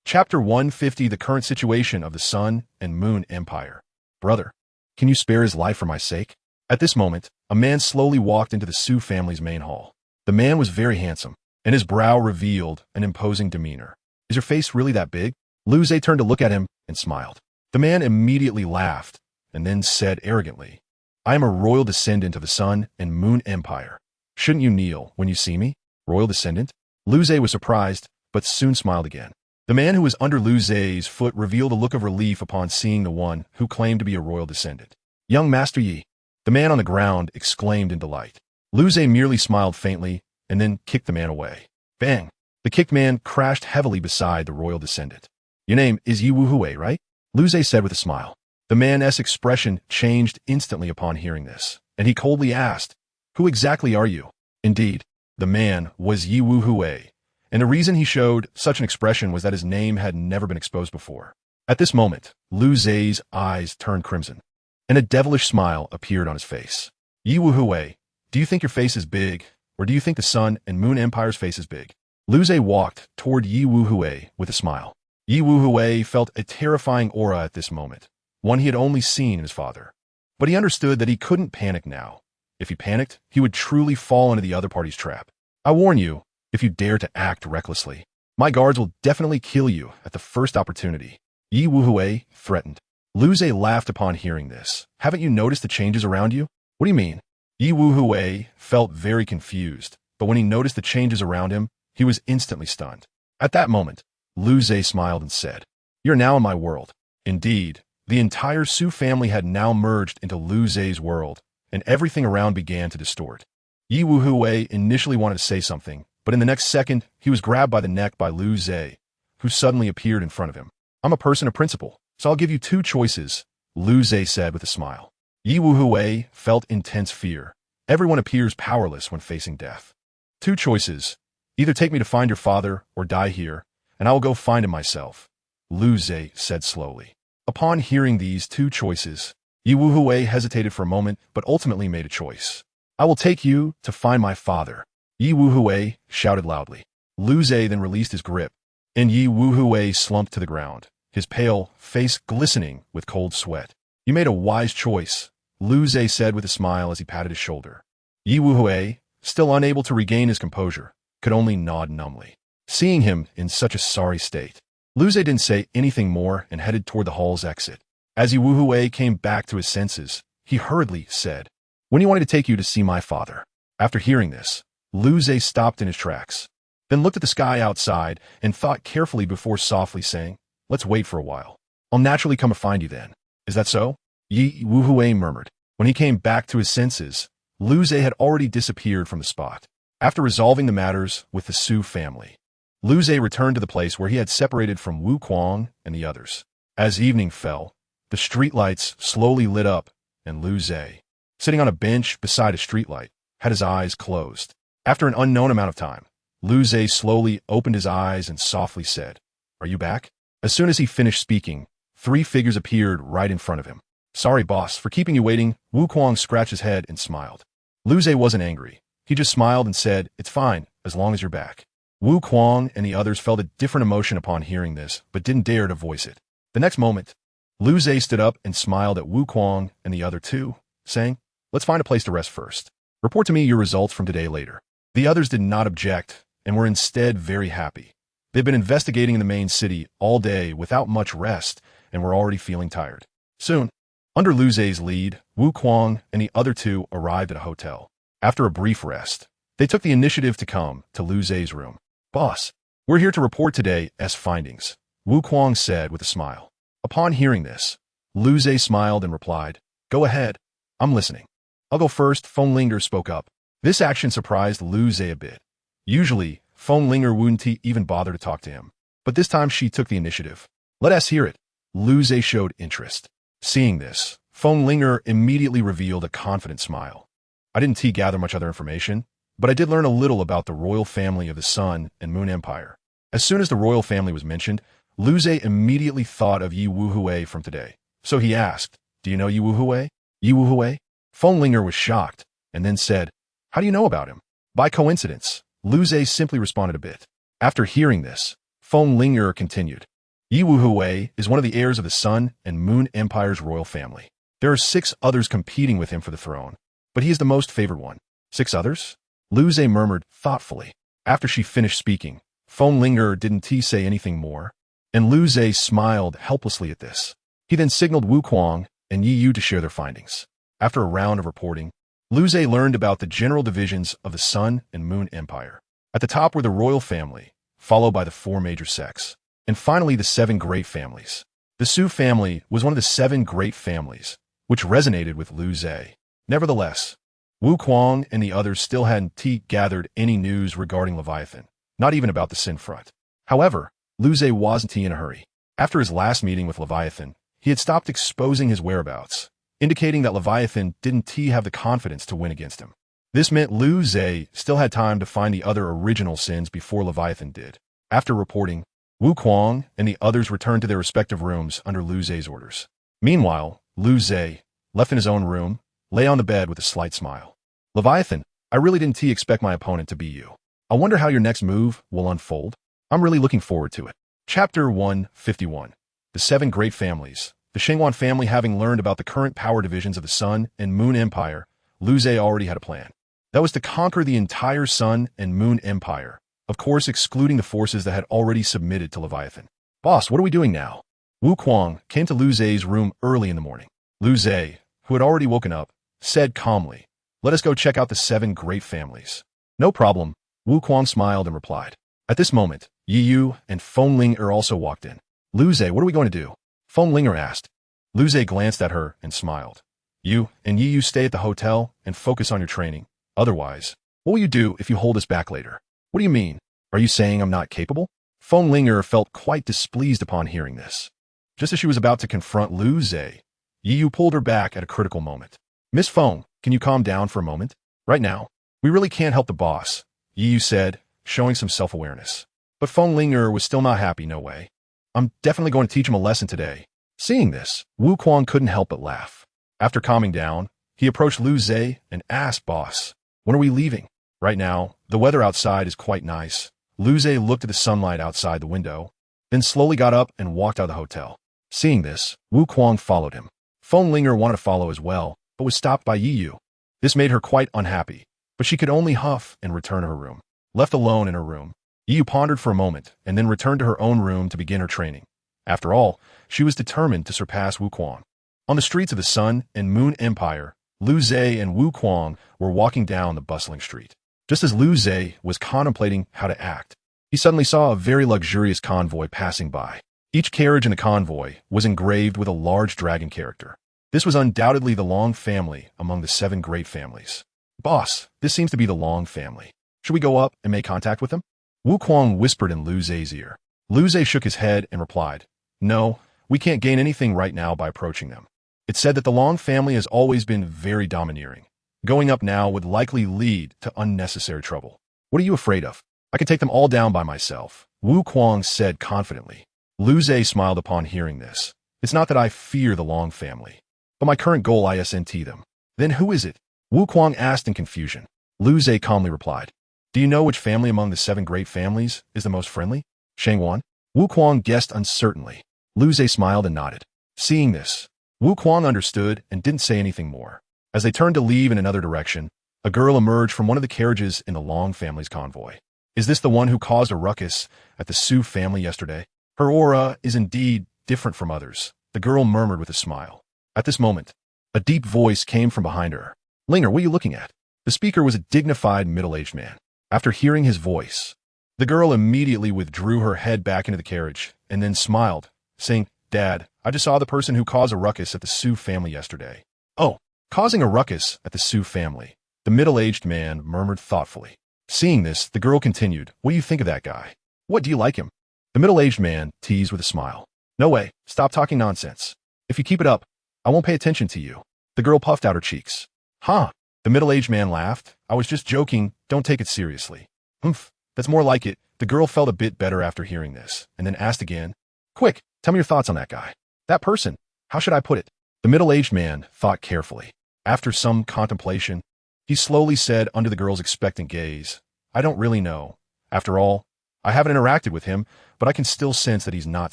Chapter 150, The Current Situation of the Sun and Moon Empire. Brother, can you spare his life for my sake? At this moment, a man slowly walked into the Su family's main hall. The man was very handsome, and his brow revealed an imposing demeanor. Is your face really that big? Liu Ze turned to look at him and smiled. The man immediately laughed and then said arrogantly, I am a royal descendant of the Sun and Moon Empire. Shouldn't you kneel when you see me, royal descendant? Liu Ze was surprised, but soon smiled again. The man who was under Liu Ze's foot revealed a look of relief upon seeing the one who claimed to be a royal descendant. Young Master Yi, the man on the ground exclaimed in delight. Liu Ze merely smiled faintly and then kicked the man away. Bang! The kicked man crashed heavily beside the royal descendant. Your name is Yi Wuhui, right? Liu Ze said with a smile. The man's expression changed instantly upon hearing this, and he coldly asked, Who exactly are you? Indeed, the man was Yi Wuhui, And the reason he showed such an expression was that his name had never been exposed before. At this moment, Liu Zei's eyes turned crimson, and a devilish smile appeared on his face. Yi Wuhui, do you think your face is big, or do you think the Sun and Moon Empire's face is big? Liu Zei walked toward Yi Wuhui with a smile. Yi Wuhui felt a terrifying aura at this moment, one he had only seen in his father. But he understood that he couldn't panic now. If he panicked, he would truly fall into the other party's trap. I warn you, if you dare to act recklessly, my guards will definitely kill you at the first opportunity. Yi Wuhui threatened. Liu Zei laughed upon hearing this. Haven't you noticed the changes around you? What do you mean? Yi Wuhui felt very confused, but when he noticed the changes around him, he was instantly stunned. At that moment, Liu Zei smiled and said, "You're now in my world." Indeed, the entire Su family had now merged into Liu Zei's world, and everything around began to distort. Yi Wuhui initially wanted to say something, but in the next second, he was grabbed by the neck by Liu Zei, who suddenly appeared in front of him. "I'm a person of principle, so I'll give you two choices," Liu Zei said with a smile. Yi Wuhui felt intense fear. Everyone appears powerless when facing death. "Two choices. Either take me to find your father or die here, and I will go find him myself," Liu Zei said slowly. Upon hearing these two choices, Yi Wuhui hesitated for a moment but ultimately made a choice. "I will take you to find my father," Yi Wuhui shouted loudly. Liu Zei then released his grip, and Yi Wuhui slumped to the ground, his pale face glistening with cold sweat. "You made a wise choice," Liu Zei said with a smile as he patted his shoulder. Yi Wuhui, still unable to regain his composure, could only nod numbly. Seeing him in such a sorry state, Liu Zei didn't say anything more and headed toward the hall's exit. As Yi Wuhui came back to his senses, he hurriedly said, "When you wanted to take you to see my father?" After hearing this, Liu Zei stopped in his tracks, then looked at the sky outside and thought carefully before softly saying, "Let's wait for a while. I'll naturally come to find you then. Is that so?" Yi Wuhui murmured. When he came back to his senses, Liu Zei had already disappeared from the spot. After resolving the matters with the Su family, Liu Zei returned to the place where he had separated from Wu Kuang and the others. As evening fell, the streetlights slowly lit up, and Liu Zei, sitting on a bench beside a streetlight, had his eyes closed. After an unknown amount of time, Liu Zei slowly opened his eyes and softly said, "Are you back?" As soon as he finished speaking, three figures appeared right in front of him. "Sorry, boss, for keeping you waiting." Wu Kuang scratched his head and smiled. Liu Zei wasn't angry. He just smiled and said, "It's fine, as long as you're back." Wu Kuang and the others felt a different emotion upon hearing this, but didn't dare to voice it. The next moment, Liu Zei stood up and smiled at Wu Kuang and the other two, saying, "Let's find a place to rest first. Report to me your results from today later." The others did not object and were instead very happy. They'd been investigating in the main city all day without much rest and were already feeling tired. Soon, under Liu Zei's lead, Wu Kuang and the other two arrived at a hotel. After a brief rest, they took the initiative to come to Liu Zei's room. "Boss, we're here to report today's findings," Wu Kuang said with a smile. Upon hearing this, Liu Zei smiled and replied, "Go ahead, I'm listening." "I'll go first," Feng Linger spoke up. This action surprised Liu Zei a bit. Usually, Feng Linger wouldn't even bother to talk to him, but this time she took the initiative. "Let us hear it." Liu Zei showed interest. Seeing this, Feng Linger immediately revealed a confident smile. "I didn't gather much other information, but I did learn a little about the royal family of the Sun and Moon Empire." As soon as the royal family was mentioned, Liu Zei immediately thought of Yi Wuhui from today. So he asked, "Do you know Yi Wuhui?" "Yi Wuhui?" Feng Linger was shocked, and then said, "How do you know about him?" "By coincidence," Liu Zei simply responded a bit. After hearing this, Feng Linger continued, "Yi Wuhui is one of the heirs of the Sun and Moon Empire's royal family. There are 6 others competing with him for the throne, but he is the most favored one." "6 others?" Liu Zei murmured thoughtfully. After she finished speaking, Feng Linger didn't say anything more, and Liu Zei smiled helplessly at this. He then signaled Wu Kuang and Yi Yu to share their findings. After a round of reporting, Liu Zei learned about the general divisions of the Sun and Moon Empire. At the top were the royal family, followed by the 4 major sects, and finally the 7 great families. The Su family was one of the 7 great families, which resonated with Liu Zei. Nevertheless, Wu Kuang and the others still hadn't gathered any news regarding Leviathan, not even about the Sin Front. However, Liu Zei wasn't in a hurry. After his last meeting with Leviathan, he had stopped exposing his whereabouts, indicating that Leviathan didn't have the confidence to win against him. This meant Liu Zhe still had time to find the other original sins before Leviathan did. After reporting, Wu Kuang and the others returned to their respective rooms under Liu Zhe's orders. Meanwhile, Liu Zhe, left in his own room, lay on the bed with a slight smile. Leviathan, I really didn't expect my opponent to be you. I wonder how your next move will unfold. I'm really looking forward to it. Chapter 151. The Seven Great Families. The Shangwan family, having learned about the current power divisions of the Sun and Moon Empire, Liu Zhe already had a plan. That was to conquer the entire Sun and Moon Empire, of course excluding the forces that had already submitted to Leviathan. Boss, what are we doing now? Wu Kuang came to Liu Zhe's room early in the morning. Liu Zhe, who had already woken up, said calmly, "Let us go check out the Seven Great Families." No problem, Wu Kuang smiled and replied. At this moment, Yi Yu and Feng Ling also walked in. Liu Zhe, what are we going to do? Feng Ling asked. Liu Zhe glanced at her and smiled. You and Yi Yu stay at the hotel and focus on your training. Otherwise, what will you do if you hold us back later? What do you mean? Are you saying I'm not capable? Feng Ling felt quite displeased upon hearing this. Just as she was about to confront Liu Zhe, Yi Yu pulled her back at a critical moment. Miss Feng, can you calm down for a moment? Right now, we really can't help the boss, Yi Yu said, showing some self-awareness. But Feng Ling was still not happy, no way. I'm definitely going to teach him a lesson today. Seeing this, Wu Kuang couldn't help but laugh. After calming down, he approached Liu Zhe and asked, Boss, when are we leaving? Right now, the weather outside is quite nice. Liu Zhe looked at the sunlight outside the window, then slowly got up and walked out of the hotel. Seeing this, Wu Kuang followed him. Feng Ling wanted to follow as well, but was stopped by Yi Yu. This made her quite unhappy, but she could only huff and return to her room. Left alone in her room, Yi Yu pondered for a moment and then returned to her own room to begin her training. After all, she was determined to surpass Wu Kuang. On the streets of the Sun and Moon Empire, Liu Zhe and Wu Kuang were walking down the bustling street. Just as Liu Zhe was contemplating how to act, he suddenly saw a very luxurious convoy passing by. Each carriage in the convoy was engraved with a large dragon character. This was undoubtedly the Long family among the Seven Great Families. Boss, this seems to be the Long family. Should we go up and make contact with them? Wu Kuang whispered in Liu Zhe's ear. Liu Zhe shook his head and replied, No, we can't gain anything right now by approaching them. It's said that the Long family has always been very domineering. Going up now would likely lead to unnecessary trouble. What are you afraid of? I can take them all down by myself, Wu Kuang said confidently. Liu Zhe smiled upon hearing this. It's not that I fear the Long family, but my current goal isn't them. Then who is it? Wu Kuang asked in confusion. Liu Zhe calmly replied. Do you know which family among the Seven Great Families is the most friendly? Shangwan? Wu Kuang guessed uncertainly. Liu Zhe smiled and nodded. Seeing this, Wu Kuang understood and didn't say anything more. As they turned to leave in another direction, a girl emerged from one of the carriages in the Long family's convoy. Is this the one who caused a ruckus at the Su family yesterday? Her aura is indeed different from others, the girl murmured with a smile. At this moment, a deep voice came from behind her. Linger, what are you looking at? The speaker was a dignified middle-aged man. After hearing his voice, the girl immediately withdrew her head back into the carriage and then smiled, saying, Dad, I just saw the person who caused a ruckus at the Su family yesterday. Oh, causing a ruckus at the Su family, the middle-aged man murmured thoughtfully. Seeing this, the girl continued, What do you think of that guy? What, do you like him? The middle-aged man teased with a smile. No way, stop talking nonsense. If you keep it up, I won't pay attention to you. The girl puffed out her cheeks. Huh? The middle-aged man laughed. I was just joking, don't take it seriously. Humph, that's more like it. The girl felt a bit better after hearing this, and then asked again, Quick, tell me your thoughts on that guy. That person, how should I put it? The middle-aged man thought carefully. After some contemplation, he slowly said under the girl's expectant gaze, I don't really know. After all, I haven't interacted with him, but I can still sense that he's not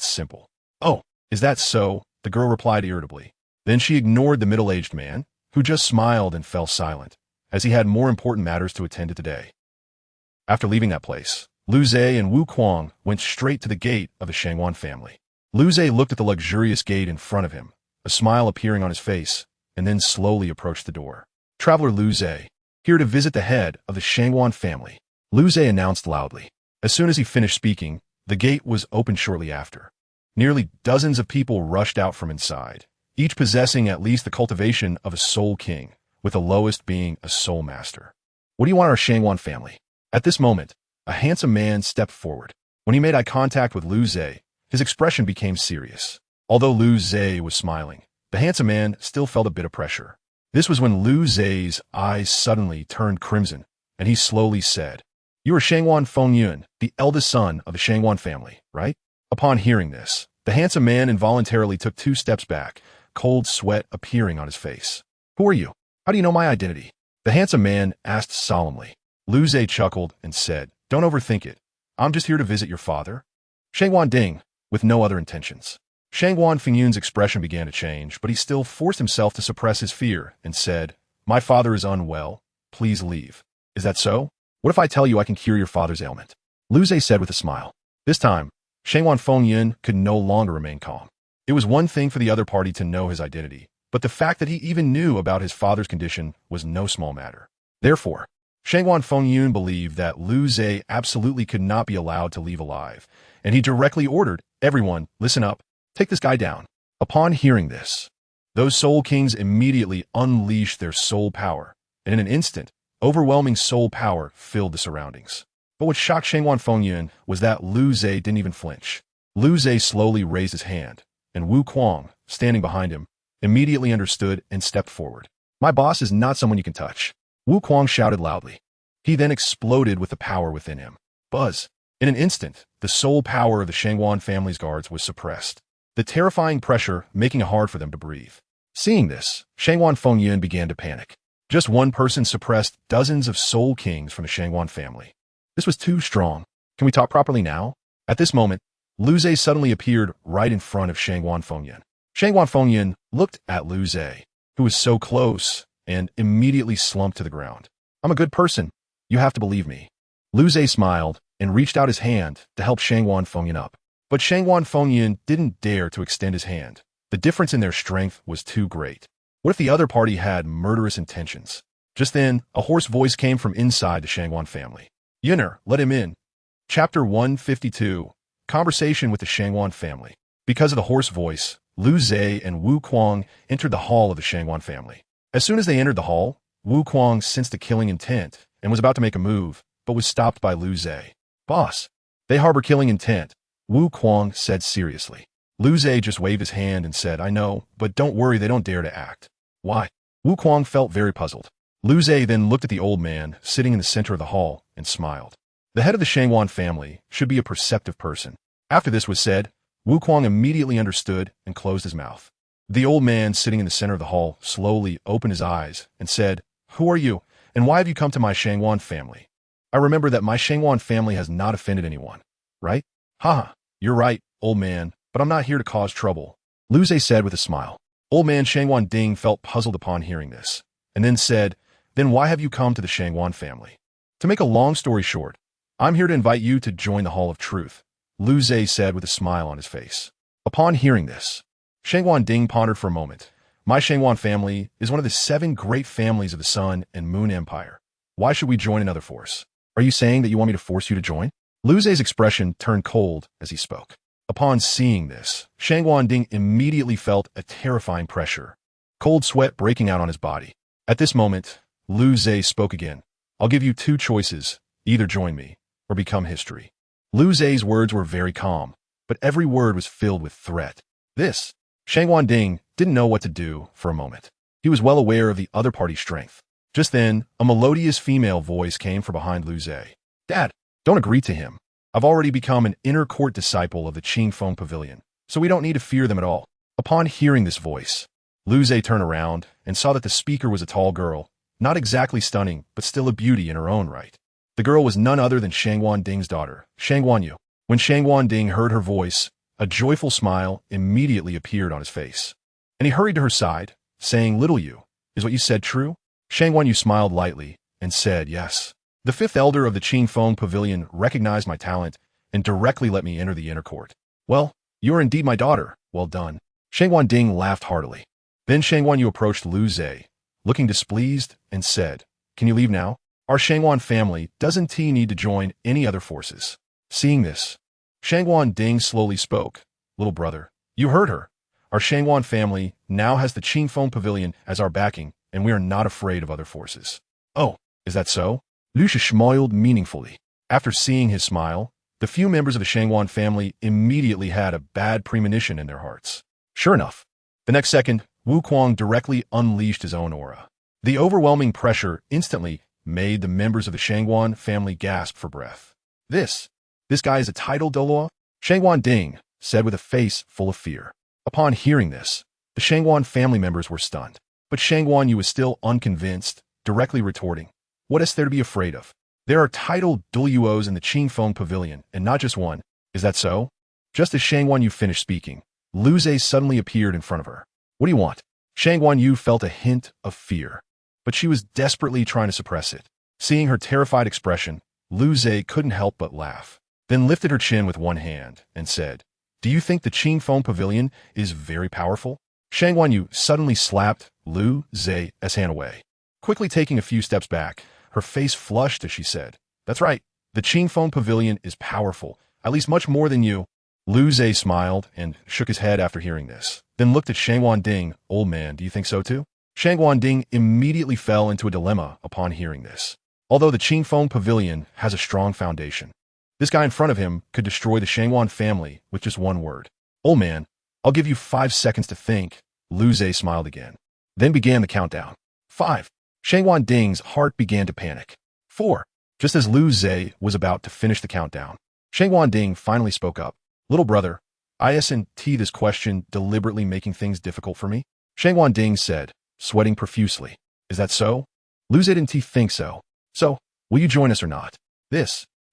simple. Oh, is that so? The girl replied irritably. Then she ignored the middle-aged man, who just smiled and fell silent, as he had more important matters to attend to today. After leaving that place, Liu Zhe and Wu Kuang went straight to the gate of the Shangwan family. Liu Zhe looked at the luxurious gate in front of him, a smile appearing on his face, and then slowly approached the door. Traveler Liu Zhe, here to visit the head of the Shangwan family, Liu Zhe announced loudly. As soon as he finished speaking, the gate was opened shortly after. Nearly dozens of people rushed out from inside, each possessing at least the cultivation of a soul king, with the lowest being a soul master. What do you want our Shangwan family? At this moment, a handsome man stepped forward. When he made eye contact with Liu Zhe, his expression became serious. Although Liu Zhe was smiling, the handsome man still felt a bit of pressure. This was when Lu Zhe's eyes suddenly turned crimson, and he slowly said, "You are Shangwan Fengyun, the eldest son of the Shangwan family, right?" Upon hearing this, the handsome man involuntarily took 2 steps back, cold sweat appearing on his face. "Who are you? How do you know my identity?" The handsome man asked solemnly. Lu Zhe chuckled and said, "Don't overthink it. I'm just here to visit your father." Shangwan Ding, with no other intentions. Shangwan Fengyun's expression began to change, but he still forced himself to suppress his fear and said, "My father is unwell. Please leave." "Is that so? What if I tell you I can cure your father's ailment?" Lu Zhe said with a smile. This time, Shangwan Fengyun could no longer remain calm. It was one thing for the other party to know his identity, but the fact that he even knew about his father's condition was no small matter. Therefore, Shangwan Fengyun believed that Lu Zhe absolutely could not be allowed to leave alive, and he directly ordered, "Everyone, listen up. Take this guy down." Upon hearing this, those Soul Kings immediately unleashed their soul power, and in an instant, overwhelming soul power filled the surroundings. But what shocked Shangwan Fengyun was that Lu Zhe didn't even flinch. Lu Zhe slowly raised his hand, and Wu Kuang, standing behind him, immediately understood and stepped forward. "My boss is not someone you can touch," Wu Kuang shouted loudly. He then exploded with the power within him. Buzz! In an instant, the soul power of the Shangwan family's guards was suppressed, the terrifying pressure making it hard for them to breathe. Seeing this, Shangwan Fengyun began to panic. Just one person suppressed dozens of Soul Kings from the Shangwan family. This was too strong. "Can we talk properly now?" At this moment, Lu Zhe suddenly appeared right in front of Shangwan Fengyun. Shangwan Fengyun looked at Lu Zhe, who was so close, and immediately slumped to the ground. "I'm a good person. You have to believe me." Lu Zhe smiled and reached out his hand to help Shangwan Fengyun up. But Shangwan Fengyun didn't dare to extend his hand. The difference in their strength was too great. What if the other party had murderous intentions? Just then, a hoarse voice came from inside the Shangwan family. "Yinner, let him in." Chapter 152. Conversation with the Shangwan family. Because of the hoarse voice, Lu Zhe and Wu Kuang entered the hall of the Shangwan family. As soon as they entered the hall, Wu Kuang sensed a killing intent and was about to make a move, but was stopped by Lu Zhe. "Boss, they harbor killing intent," Wu Kuang said seriously. Lu Zhe just waved his hand and said, "I know, but don't worry, they don't dare to act." "Why?" Wu Kuang felt very puzzled. Lu Zhe then looked at the old man sitting in the center of the hall and smiled. The head of the Shangwan family should be a perceptive person. After this was said, Wu Kuang immediately understood and closed his mouth. The old man sitting in the center of the hall slowly opened his eyes and said, "Who are you, and why have you come to my Shangwan family?" "I remember that my Shangwan family has not offended anyone, right?" "Haha, you're right, old man, but I'm not here to cause trouble," Lu Zhe said with a smile. Old man Shangwan Ding felt puzzled upon hearing this, and then said, "Then why have you come to the Shangwan family?" "To make a long story short, I'm here to invite you to join the Hall of Truth," Lu Zhe said with a smile on his face. Upon hearing this, Shangwan Ding pondered for a moment. "My Shangwan family is one of the 7 great families of the Sun and Moon Empire. Why should we join another force? Are you saying that you want me to force you to join?" Lu Zhe's expression turned cold as he spoke. Upon seeing this, Shangwan Ding immediately felt a terrifying pressure, cold sweat breaking out on his body. At this moment, Lu Zhe spoke again. "I'll give you 2 choices. Either join me or become history." Lu Zhe's words were very calm, but every word was filled with threat. Shangwan Ding didn't know what to do for a moment. He was well aware of the other party's strength. Just then, a melodious female voice came from behind Lu Zhe. "Dad, don't agree to him. I've already become an inner court disciple of the Qingfeng Pavilion, so we don't need to fear them at all." Upon hearing this voice, Lu Zhe turned around and saw that the speaker was a tall girl, not exactly stunning, but still a beauty in her own right. The girl was none other than Shangwan Ding's daughter, Shangwan Yu. When Shangwan Ding heard her voice, a joyful smile immediately appeared on his face, and he hurried to her side, saying, "Little Yu, is what you said true?" Shangwan Yu smiled lightly and said, "Yes." The 5th elder of the Qingfeng Pavilion recognized my talent and directly let me enter the inner court. "Well, you are indeed my daughter. Well done." Shangwan Ding laughed heartily. Then Shangwan Yu approached Lu Zhe, looking displeased, and said, "Can you leave now? Our Shangwan family doesn't need to join any other forces." Seeing this, Shangwan Ding slowly spoke. "Little brother, you heard her. Our Shangwan family now has the Qingfeng Pavilion as our backing, and we are not afraid of other forces." "Oh, is that so?" Lu Zhe smiled meaningfully. After seeing his smile, the few members of the Shangwan family immediately had a bad premonition in their hearts. Sure enough, the next second, Wukong directly unleashed his own aura. The overwhelming pressure instantly made the members of the Shangguan family gasp for breath. This guy is a title Doloa? Shangguan Ding said with a face full of fear. Upon hearing this, the Shangguan family members were stunned. But Shangguan Yu was still unconvinced, directly retorting, "What is there to be afraid of? There are titled Duluos in the Qingfeng Pavilion, and not just one. Is that so?" Just as Shangguan Yu finished speaking, Lu Zhe suddenly appeared in front of her. "What do you want?" Shangguan Yu felt a hint of fear, but she was desperately trying to suppress it. Seeing her terrified expression, Lu Zhe couldn't help but laugh, then lifted her chin with one hand and said, "Do you think the Qingfeng Pavilion is very powerful?" Shangguan Yu suddenly slapped Lu Zhe's hand away. Quickly taking a few steps back, her face flushed as she said, "That's right, the Qingfeng Pavilion is powerful, at least much more than you." Lu Zhe smiled and shook his head after hearing this, then looked at Shangguan Ding. "Old man, do you think so too?" Shangguan Ding immediately fell into a dilemma upon hearing this. Although the Qingfeng Pavilion has a strong foundation, this guy in front of him could destroy the Shangguan family with just one word. "Old man, I'll give you 5 seconds to think." Lu Zhe smiled again, then began the countdown. 5. Shangguan Ding's heart began to panic. 4. Just as Lu Zhe was about to finish the countdown, Shangguan Ding finally spoke up. "Little brother, isn't this question deliberately making things difficult for me?" Shangguan Ding said, sweating profusely. "Is that so?" Lu Zhe didn't think so. "So, will you join us or not?"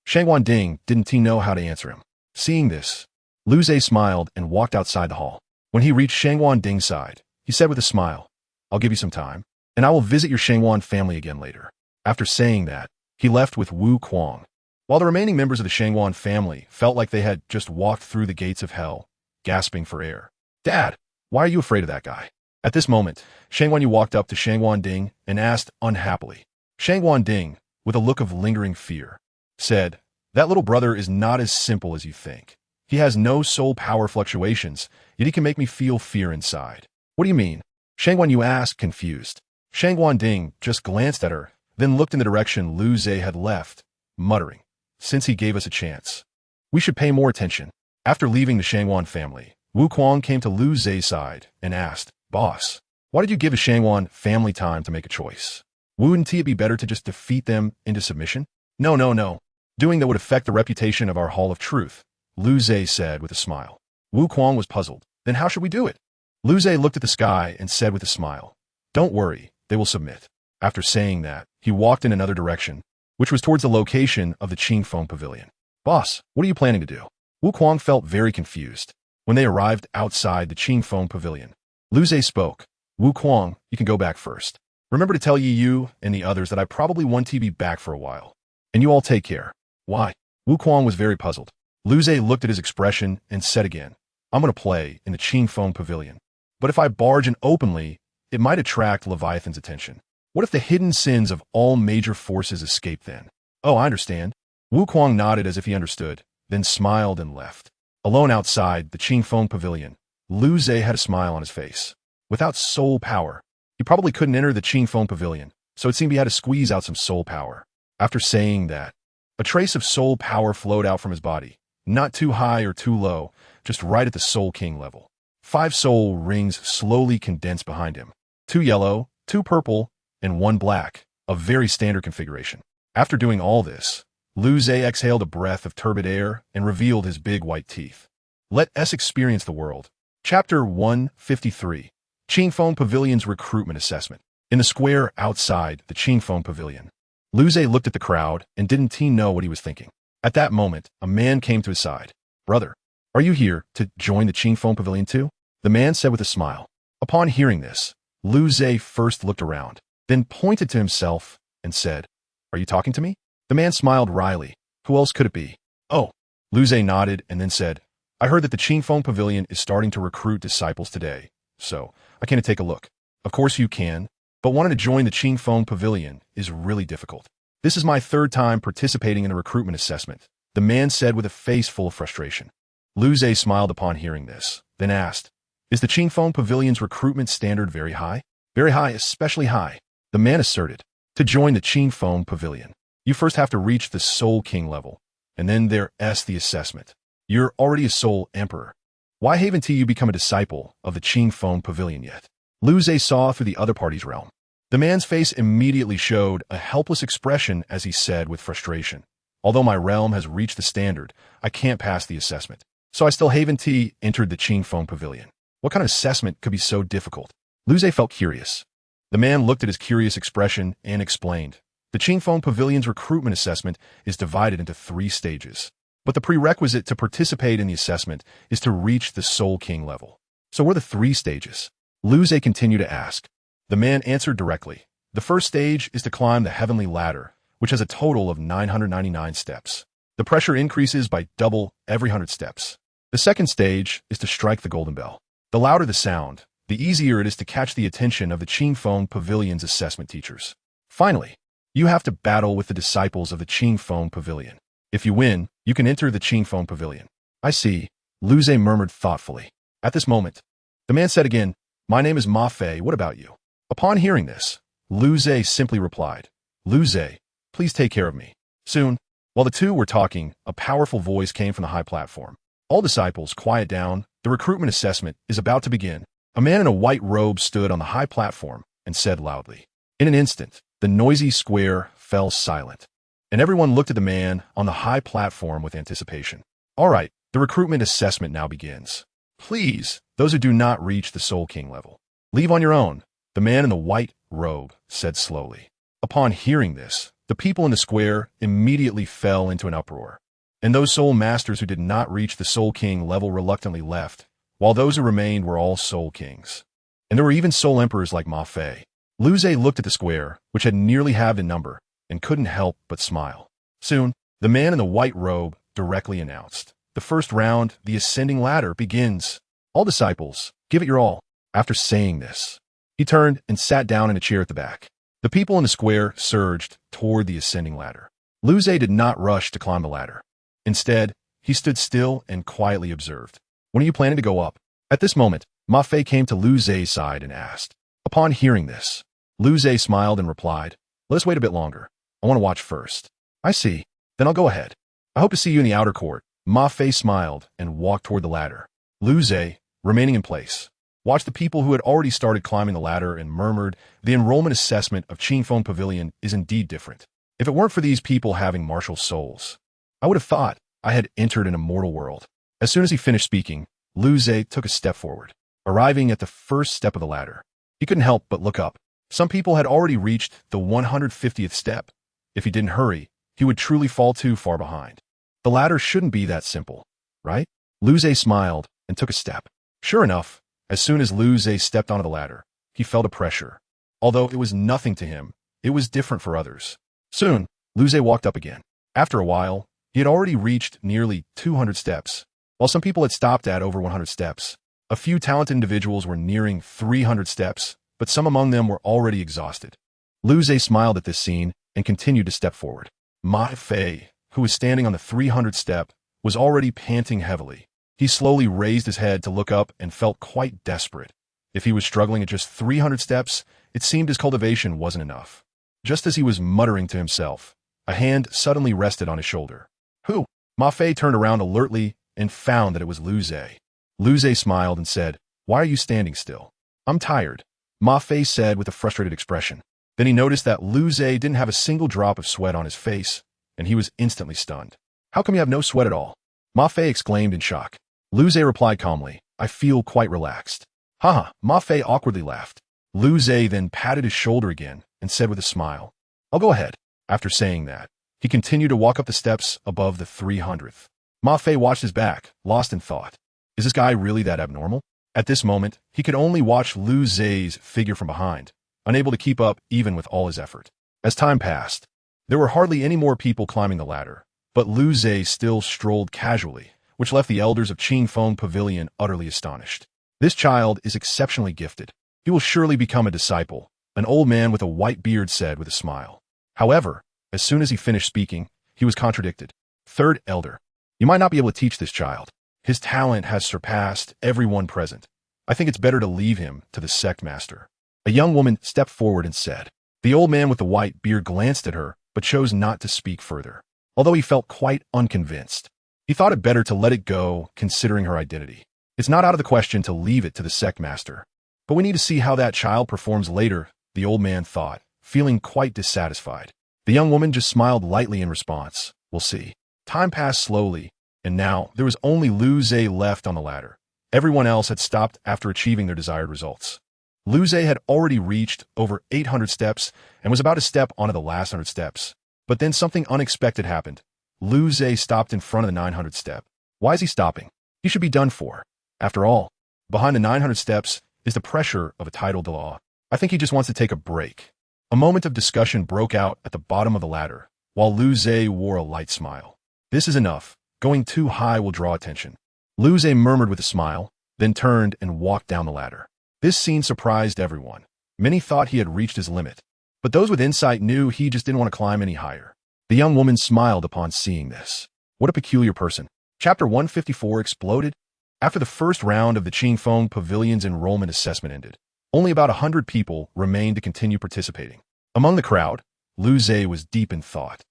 Shangguan Ding didn't know how to answer him. Seeing this, Lu Zhe smiled and walked outside the hall. When he reached Shangguan Ding's side, he said with a smile, "I'll give you some time, and I will visit your Shangguan family again later." After saying that, he left with Wu Kuang. While the remaining members of the Shangguan family felt like they had just walked through the gates of hell, gasping for air. "Dad, why are you afraid of that guy?" At this moment, Shangguan Yu walked up to Shangguan Ding and asked unhappily. Shangguan Ding, with a look of lingering fear, said, "That little brother is not as simple as you think. He has no soul power fluctuations, yet he can make me feel fear inside." "What do you mean?" Shangguan Yu asked, confused. Shangguan Ding just glanced at her, then looked in the direction Lu Zhe had left, muttering, "Since he gave us a chance, we should pay more attention." After leaving the Shangguan family, Wu Kuang came to Lu Zhe's side and asked, "Boss, why did you give the Shangguan family time to make a choice? Wouldn't it be better to just defeat them into submission?" No. Doing that would affect the reputation of our Hall of Truth," Lu Zhe said with a smile. Wu Kuang was puzzled. "Then how should we do it?" Lu Zhe looked at the sky and said with a smile, "Don't worry, they will submit." After saying that, he walked in another direction, which was towards the location of the Qingfeng Pavilion. "Boss, what are you planning to do?" Wu Kuang felt very confused. When they arrived outside the Qingfeng Pavilion, Lu Zhe spoke. "Wu Kuang, you can go back first. Remember to tell you and the others that I probably want to be back for a while. And you all take care." "Why?" Wu Kuang was very puzzled. Lu Zhe looked at his expression and said again, "I'm going to play in the Qingfeng Pavilion. But if I barge in openly, it might attract Leviathan's attention. What if the hidden sins of all major forces escape then?" "Oh, I understand." Wu Kuang nodded as if he understood, then smiled and left. Alone outside the Qingfeng Pavilion, Lu Zhe had a smile on his face. Without soul power, he probably couldn't enter the Qingfeng Pavilion, so it seemed he had to squeeze out some soul power. After saying that, a trace of soul power flowed out from his body, not too high or too low, just right at the Soul King level. 5 soul rings slowly condensed behind him. 2 yellow, 2 purple, and 1 black, a very standard configuration. After doing all this, Lu Zhe exhaled a breath of turbid air and revealed his big white teeth. Let us experience the world. Chapter 153. Qingfeng Pavilion's Recruitment Assessment. In the square outside the Qingfeng Pavilion, Lu Zhe looked at the crowd and didn't know what he was thinking. At that moment, a man came to his side. "Brother, are you here to join the Qingfeng Pavilion too?" The man said with a smile. Upon hearing this, Lu Zhe first looked around, then pointed to himself and said, "Are you talking to me?" The man smiled wryly. "Who else could it be?" "Oh." Lu Zhe nodded and then said, "I heard that the Qingfeng Pavilion is starting to recruit disciples today, so I came to take a look." "Of course you can, but wanting to join the Qingfeng Pavilion is really difficult. This is my 3rd time participating in a recruitment assessment," the man said with a face full of frustration. Lu Zhe smiled upon hearing this, then asked, "Is the Qingfeng Pavilion's recruitment standard very high?" "Very high, especially high," the man asserted. "To join the Qingfeng Pavilion, you first have to reach the Soul King level, and then there's the assessment. You're already a Soul Emperor. Why haven't you become a disciple of the Qingfeng Pavilion yet?" Liu Ze saw through the other party's realm. The man's face immediately showed a helpless expression as he said with frustration, "Although my realm has reached the standard, I can't pass the assessment. So I still Haven T entered the Qingfeng Pavilion. What kind of assessment could be so difficult?" Liu Ze felt curious. The man looked at his curious expression and explained, "The Qingfeng Pavilion's recruitment assessment is divided into 3 stages. But the prerequisite to participate in the assessment is to reach the Soul King level." "So what are the 3 stages?" Liu Ze continued to ask. The man answered directly. "The first stage is to climb the heavenly ladder, which has a total of 999 steps. The pressure increases by double every 100 steps. The second stage is to strike the golden bell. The louder the sound, the easier it is to catch the attention of the Qingfeng Pavilion's assessment teachers. Finally, you have to battle with the disciples of the Qingfeng Pavilion. If you win, you can enter the Qingfeng Pavilion." "I see," Liu Ze murmured thoughtfully. At this moment, the man said again, "My name is Ma Fei, what about you?" Upon hearing this, Liu Ze simply replied, "Liu Ze, please take care of me." Soon, while the two were talking, a powerful voice came from the high platform. "All disciples, quiet down. The recruitment assessment is about to begin." A man in a white robe stood on the high platform and said loudly. In an instant, the noisy square fell silent, and everyone looked at the man on the high platform with anticipation. "All right, the recruitment assessment now begins. Please, those who do not reach the Soul King level, leave on your own," the man in the white robe said slowly. Upon hearing this, the people in the square immediately fell into an uproar, and those soul masters who did not reach the Soul King level reluctantly left, while those who remained were all Soul Kings. And there were even Soul Emperors like Ma Fei. Liu Ze looked at the square, which had nearly halved in number, and couldn't help but smile. Soon, the man in the white robe directly announced, "The first round, the ascending ladder, begins. All disciples, give it your all." After saying this, he turned and sat down in a chair at the back. The people in the square surged toward the ascending ladder. Liu Ze did not rush to climb the ladder. Instead, he stood still and quietly observed. "When are you planning to go up?" At this moment, Ma Fei came to Liu Ze's side and asked. Upon hearing this, Liu Ze smiled and replied, "Let us wait a bit longer. I want to watch first." "I see. Then I'll go ahead. I hope to see you in the outer court." Ma Fei smiled and walked toward the ladder. Liu Ze, remaining in place, watched the people who had already started climbing the ladder and murmured, "The enrollment assessment of Qingfeng Pavilion is indeed different. If it weren't for these people having martial souls, I would have thought I had entered an immortal world." As soon as he finished speaking, Liu Ze took a step forward. Arriving at the first step of the ladder, he couldn't help but look up. Some people had already reached the 150th step. If he didn't hurry, he would truly fall too far behind. The ladder shouldn't be that simple, right? Liu Ze smiled and took a step. Sure enough, as soon as Liu Ze stepped onto the ladder, he felt a pressure. Although it was nothing to him, it was different for others. Soon, Liu Ze walked up again. After a while, he had already reached nearly 200 steps. While some people had stopped at over 100 steps, a few talented individuals were nearing 300 steps, but some among them were already exhausted. Liu Ze smiled at this scene and continued to step forward. Ma Fei, who was standing on the 300th step, was already panting heavily. He slowly raised his head to look up and felt quite desperate. If he was struggling at just 300 steps, it seemed his cultivation wasn't enough. Just as he was muttering to himself, a hand suddenly rested on his shoulder. "Who?" Ma Fei turned around alertly and found that it was Liu Ze. Liu Ze smiled and said, "Why are you standing still?" "I'm tired," Ma Fei said with a frustrated expression. Then he noticed that Liu Ze didn't have a single drop of sweat on his face, and he was instantly stunned. "How come you have no sweat at all?" Ma Fei exclaimed in shock. Liu Ze replied calmly, "I feel quite relaxed." "Haha," Ma Fei awkwardly laughed. Liu Ze then patted his shoulder again and said with a smile, "I'll go ahead." After saying that, he continued to walk up the steps above the 300th. Ma Fei watched his back, lost in thought. Is this guy really that abnormal? At this moment, he could only watch Liu Ze's figure from behind, unable to keep up even with all his effort. As time passed, there were hardly any more people climbing the ladder, but Liu Ze still strolled casually, which left the elders of Qingfeng Pavilion utterly astonished. "This child is exceptionally gifted. He will surely become a disciple," an old man with a white beard said with a smile. However, as soon as he finished speaking, he was contradicted. "Third elder, you might not be able to teach this child. His talent has surpassed everyone present. I think it's better to leave him to the sect master." A young woman stepped forward and said. The old man with the white beard glanced at her, but chose not to speak further. Although he felt quite unconvinced, he thought it better to let it go, considering her identity. It's not out of the question to leave it to the sect master. But we need to see how that child performs later, the old man thought, feeling quite dissatisfied. The young woman just smiled lightly in response. We'll see. Time passed slowly, and now there was only Lu Zhe left on the ladder. Everyone else had stopped after achieving their desired results. Lu Zhe had already reached over 800 steps and was about to step onto the last 100 steps. But then something unexpected happened. Lu Zhe stopped in front of the 900 step. Why is he stopping? He should be done for. After all, behind the 900 steps is the pressure of a title de law. I think he just wants to take a break. A moment of discussion broke out at the bottom of the ladder, while Lu Zhe wore a light smile. This is enough. Going too high will draw attention. Lu Zhe murmured with a smile, then turned and walked down the ladder. This scene surprised everyone. Many thought he had reached his limit, but those with insight knew he just didn't want to climb any higher. The young woman smiled upon seeing this. What a peculiar person. Chapter 154 exploded. After the first round of the Qingfeng Pavilion's enrollment assessment ended, only about 100 people remained to continue participating. Among the crowd, Lu Zhe was deep in thought,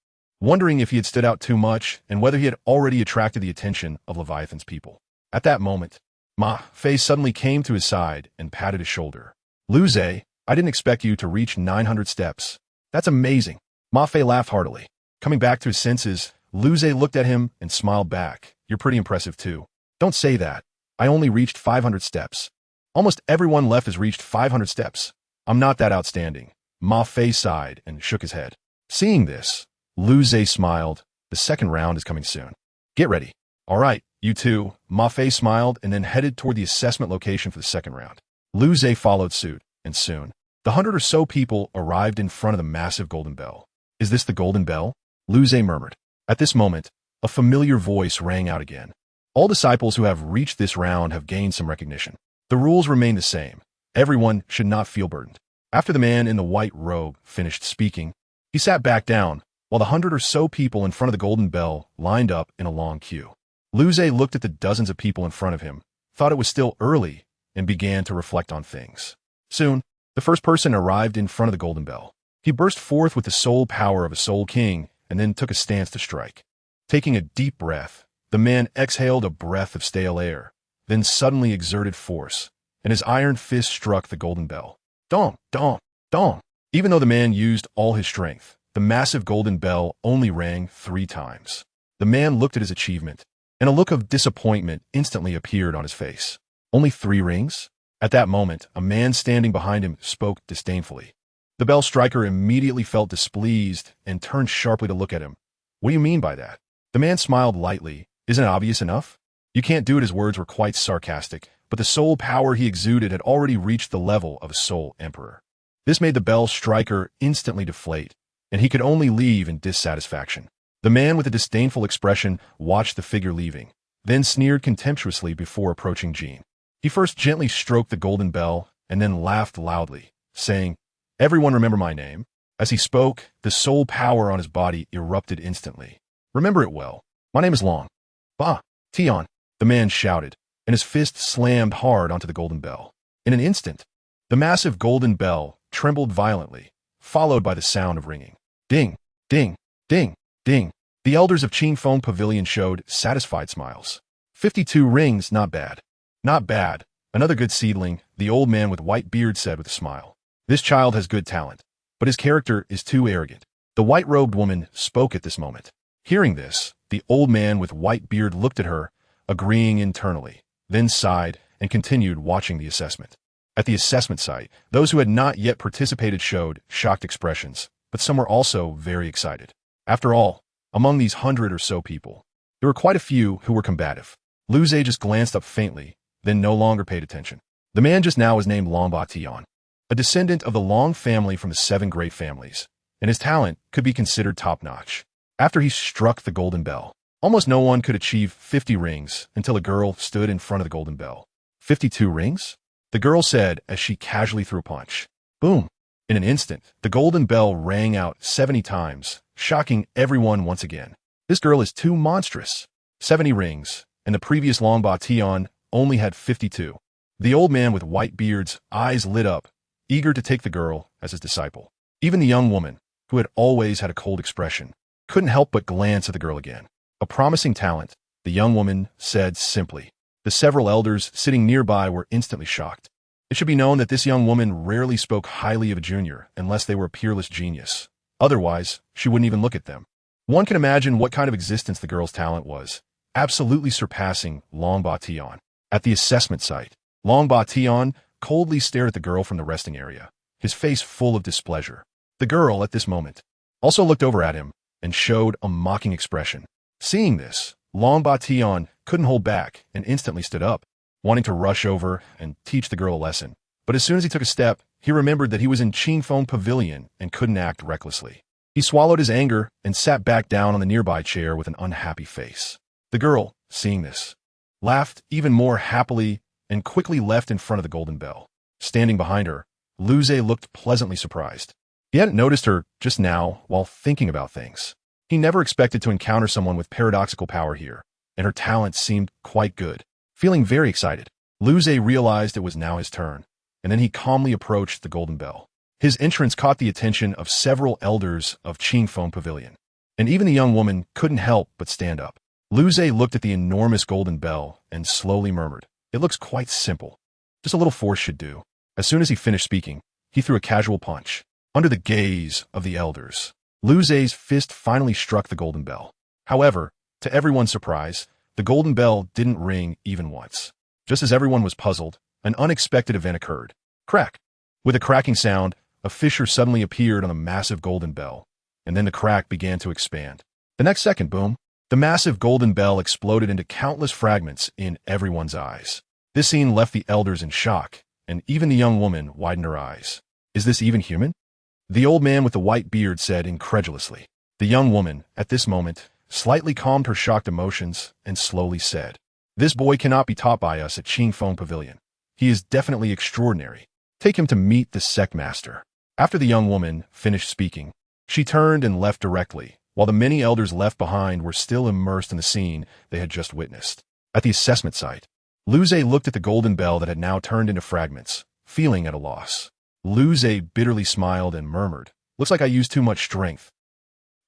wondering if he had stood out too much and whether he had already attracted the attention of Leviathan's people. At that moment, Ma Fei suddenly came to his side and patted his shoulder. Lu Zhe, I didn't expect you to reach 900 steps. That's amazing. Ma Fei laughed heartily. Coming back to his senses, Lu Zhe looked at him and smiled back. You're pretty impressive too. Don't say that. I only reached 500 steps. Almost everyone left has reached 500 steps. I'm not that outstanding. Ma Fei sighed and shook his head. Seeing this, Lu Zhe smiled. The second round is coming soon. Get ready. All right, you two. Ma Fei smiled and then headed toward the assessment location for the second round. Lu Zhe followed suit, and soon, the 100 or so people arrived in front of the massive golden bell. Is this the golden bell? Lu Zhe murmured. At this moment, a familiar voice rang out again. All disciples who have reached this round have gained some recognition. The rules remain the same. Everyone should not feel burdened. After the man in the white robe finished speaking, he sat back down, while the 100 or so people in front of the golden bell lined up in a long queue. Lu Zhe looked at the dozens of people in front of him, thought it was still early, and began to reflect on things. Soon, the first person arrived in front of the golden bell. He burst forth with the soul power of a soul king and then took a stance to strike. Taking a deep breath, the man exhaled a breath of stale air, then suddenly exerted force, and his iron fist struck the golden bell. Dong, dong, dong. Even though the man used all his strength, the massive golden bell only rang 3 times. The man looked at his achievement, and a look of disappointment instantly appeared on his face. Only 3 rings? At that moment, a man standing behind him spoke disdainfully. The bell striker immediately felt displeased and turned sharply to look at him. What do you mean by that? The man smiled lightly. Isn't it obvious enough? You can't do it. His words were quite sarcastic, but the soul power he exuded had already reached the level of a soul emperor. This made the bell striker instantly deflate, and he could only leave in dissatisfaction. The man with a disdainful expression watched the figure leaving, then sneered contemptuously before approaching Jean. He first gently stroked the golden bell and then laughed loudly, saying, Everyone remember my name. As he spoke, the soul power on his body erupted instantly. Remember it well. My name is Long. Ba, Tian, the man shouted, and his fist slammed hard onto the golden bell. In an instant, the massive golden bell trembled violently, followed by the sound of ringing. Ding, ding, ding, ding. The elders of Qingfeng Pavilion showed satisfied smiles. 52 rings, not bad. Not bad. Another good seedling, the old man with white beard said with a smile. This child has good talent, but his character is too arrogant. The white-robed woman spoke at this moment. Hearing this, the old man with white beard looked at her, agreeing internally, then sighed and continued watching the assessment. At the assessment site, those who had not yet participated showed shocked expressions, but some were also very excited. After all, among these 100 or so people, there were quite a few who were combative. Lu Zhe just glanced up faintly, then no longer paid attention. The man just now was named Long Ba Tian, a descendant of the Long family from the 7 great families, and his talent could be considered top-notch. After he struck the golden bell, almost no one could achieve 50 rings until a girl stood in front of the golden bell. 52 rings? The girl said as she casually threw a punch. Boom! In an instant, the golden bell rang out 70 times, shocking everyone once again. This girl is too monstrous. 70 rings, and the previous Long Ba Tian only had 52. The old man with white beard's eyes lit up, eager to take the girl as his disciple. Even the young woman, who had always had a cold expression, couldn't help but glance at the girl again. A promising talent, the young woman said simply. The several elders sitting nearby were instantly shocked. It should be known that this young woman rarely spoke highly of a junior unless they were a peerless genius. Otherwise, she wouldn't even look at them. One can imagine what kind of existence the girl's talent was, absolutely surpassing Long Bation. At the assessment site, Long Bation coldly stared at the girl from the resting area, his face full of displeasure. The girl, at this moment, also looked over at him and showed a mocking expression. Seeing this, Long Bation couldn't hold back and instantly stood up, wanting to rush over and teach the girl a lesson. But as soon as he took a step, he remembered that he was in Qingfeng Pavilion and couldn't act recklessly. He swallowed his anger and sat back down on the nearby chair with an unhappy face. The girl, seeing this, laughed even more happily and quickly left in front of the golden bell. Standing behind her, Lu Zhe looked pleasantly surprised. He hadn't noticed her just now while thinking about things. He never expected to encounter someone with paradoxical power here, and her talent seemed quite good. Feeling very excited, Lu Zhe realized it was now his turn, and then he calmly approached the golden bell. His entrance caught the attention of several elders of Qingfeng Pavilion, and even the young woman couldn't help but stand up. Lu Zhe looked at the enormous golden bell and slowly murmured, "It looks quite simple. Just a little force should do." As soon as he finished speaking, he threw a casual punch. Under the gaze of the elders, Lu Zhe's fist finally struck the golden bell. However, to everyone's surprise, the golden bell didn't ring even once. Just as everyone was puzzled, an unexpected event occurred. Crack! With a cracking sound, a fissure suddenly appeared on the massive golden bell, and then the crack began to expand. The next second, boom! The massive golden bell exploded into countless fragments in everyone's eyes. This scene left the elders in shock, and even the young woman widened her eyes. "Is this even human?" The old man with the white beard said incredulously. The young woman, at this moment, slightly calmed her shocked emotions and slowly said, "This boy cannot be taught by us at Qingfeng Pavilion. He is definitely extraordinary. Take him to meet the sect master." After the young woman finished speaking, she turned and left directly, while the many elders left behind were still immersed in the scene they had just witnessed. At the assessment site, Lu Zhe looked at the golden bell that had now turned into fragments, feeling at a loss. Lu Zhe bitterly smiled and murmured, "Looks like I used too much strength."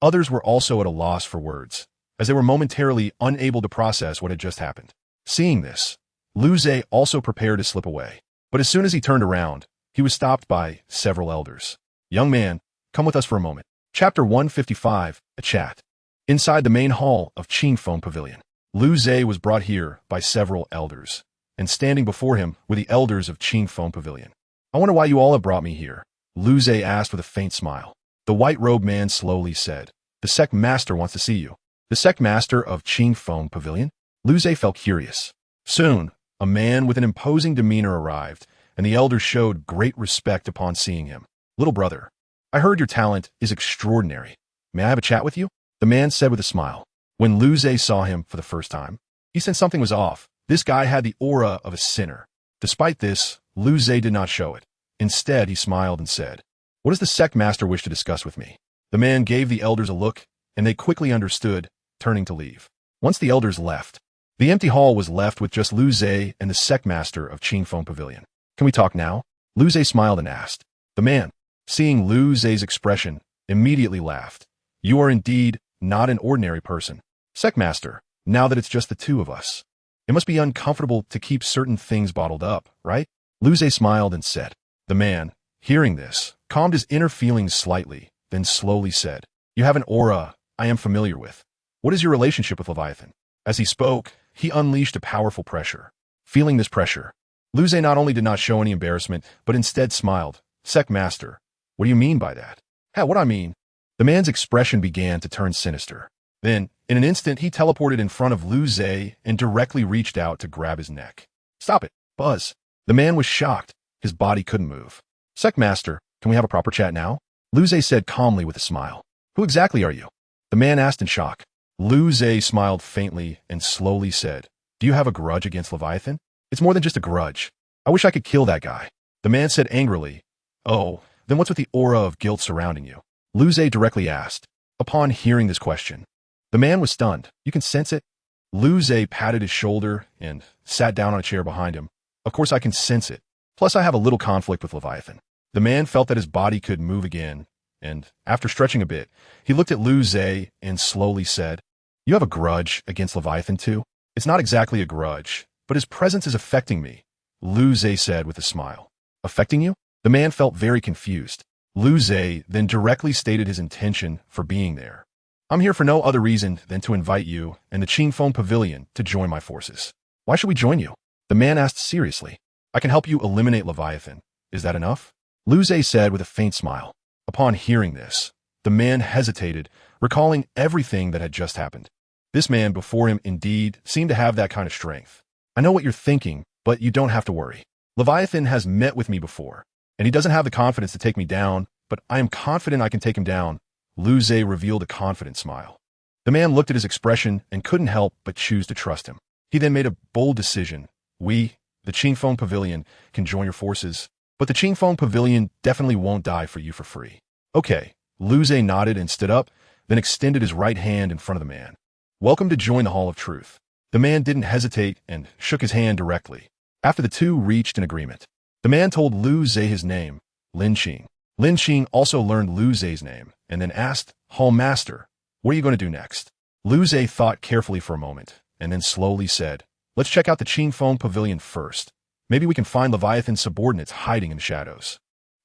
Others were also at a loss for words, as they were momentarily unable to process what had just happened. Seeing this, Lu Zhe also prepared to slip away. But as soon as he turned around, he was stopped by several elders. "Young man, come with us for a moment." Chapter 155, A Chat. Inside the main hall of Qingfeng Pavilion, Lu Zhe was brought here by several elders, and standing before him were the elders of Qingfeng Pavilion. "I wonder why you all have brought me here," Lu Zhe asked with a faint smile. The white-robed man slowly said, "The sect master wants to see you." "The sect master of Qingfeng Pavilion?" Lu Zhe felt curious. Soon, a man with an imposing demeanor arrived, and the elders showed great respect upon seeing him. "Little brother, I heard your talent is extraordinary. May I have a chat with you?" the man said with a smile. When Lu Zhe saw him for the first time, he sensed something was off. This guy had the aura of a sinner. Despite this, Lu Zhe did not show it. Instead, he smiled and said, "What does the sect master wish to discuss with me?" The man gave the elders a look, and they quickly understood, turning to leave. Once the elders left, the empty hall was left with just Lu Zhe and the sect master of Qingfeng Pavilion. "Can we talk now?" Lu Zhe smiled and asked. The man, seeing Lu Zhe's expression, immediately laughed. "You are indeed not an ordinary person. Sect master, now that it's just the two of us, it must be uncomfortable to keep certain things bottled up, right?" Lu Zhe smiled and said. The man, hearing this, calmed his inner feelings slightly, then slowly said, "You have an aura I am familiar with. What is your relationship with Leviathan?" As he spoke, he unleashed a powerful pressure. Feeling this pressure, Lu Zhe not only did not show any embarrassment, but instead smiled. "Sect master, what do you mean by that?" What I mean?" The man's expression began to turn sinister. Then, in an instant, he teleported in front of Lu Zhe and directly reached out to grab his neck. "Stop it, Buzz." The man was shocked. His body couldn't move. "Sect master, can we have a proper chat now?" Lu Zhe said calmly with a smile. "Who exactly are you?" the man asked in shock. Lu Zhe smiled faintly and slowly said, "Do you have a grudge against Leviathan?" "It's more than just a grudge. I wish I could kill that guy." The man said angrily. "Oh, then what's with the aura of guilt surrounding you?" Lu Zhe directly asked. Upon hearing this question, the man was stunned. "You can sense it?" Lu Zhe patted his shoulder and sat down on a chair behind him. "Of course I can sense it. Plus I have a little conflict with Leviathan." The man felt that his body could move again, and after stretching a bit, he looked at Lu Zhe and slowly said, "You have a grudge against Leviathan too?" "It's not exactly a grudge, but his presence is affecting me," Lu Zhe said with a smile. Affecting you? The man felt very confused. Lu Zhe then directly stated his intention for being there. I'm here for no other reason than to invite you and the Qingfeng Pavilion to join my forces. Why should we join you? The man asked seriously. I can help you eliminate Leviathan. Is that enough? Lu Zhe said with a faint smile. Upon hearing this, the man hesitated, recalling everything that had just happened. This man before him indeed seemed to have that kind of strength. I know what you're thinking, but you don't have to worry. Leviathan has met with me before, and he doesn't have the confidence to take me down, but I am confident I can take him down. Lu Zhe revealed a confident smile. The man looked at his expression and couldn't help but choose to trust him. He then made a bold decision. We, the Qingfeng Pavilion, can join your forces, but the Qingfeng Pavilion definitely won't die for you for free. Okay. Lu Zhe nodded and stood up, then extended his right hand in front of the man. Welcome to join the Hall of Truth. The man didn't hesitate and shook his hand directly. After the two reached an agreement, the man told Lu Zhe his name, Lin Qing. Lin Qing also learned Lu Zhe's name and then asked, Hall Master, what are you going to do next? Lu Zhe thought carefully for a moment and then slowly said, let's check out the Qingfeng Pavilion first. Maybe we can find Leviathan's subordinates hiding in the shadows.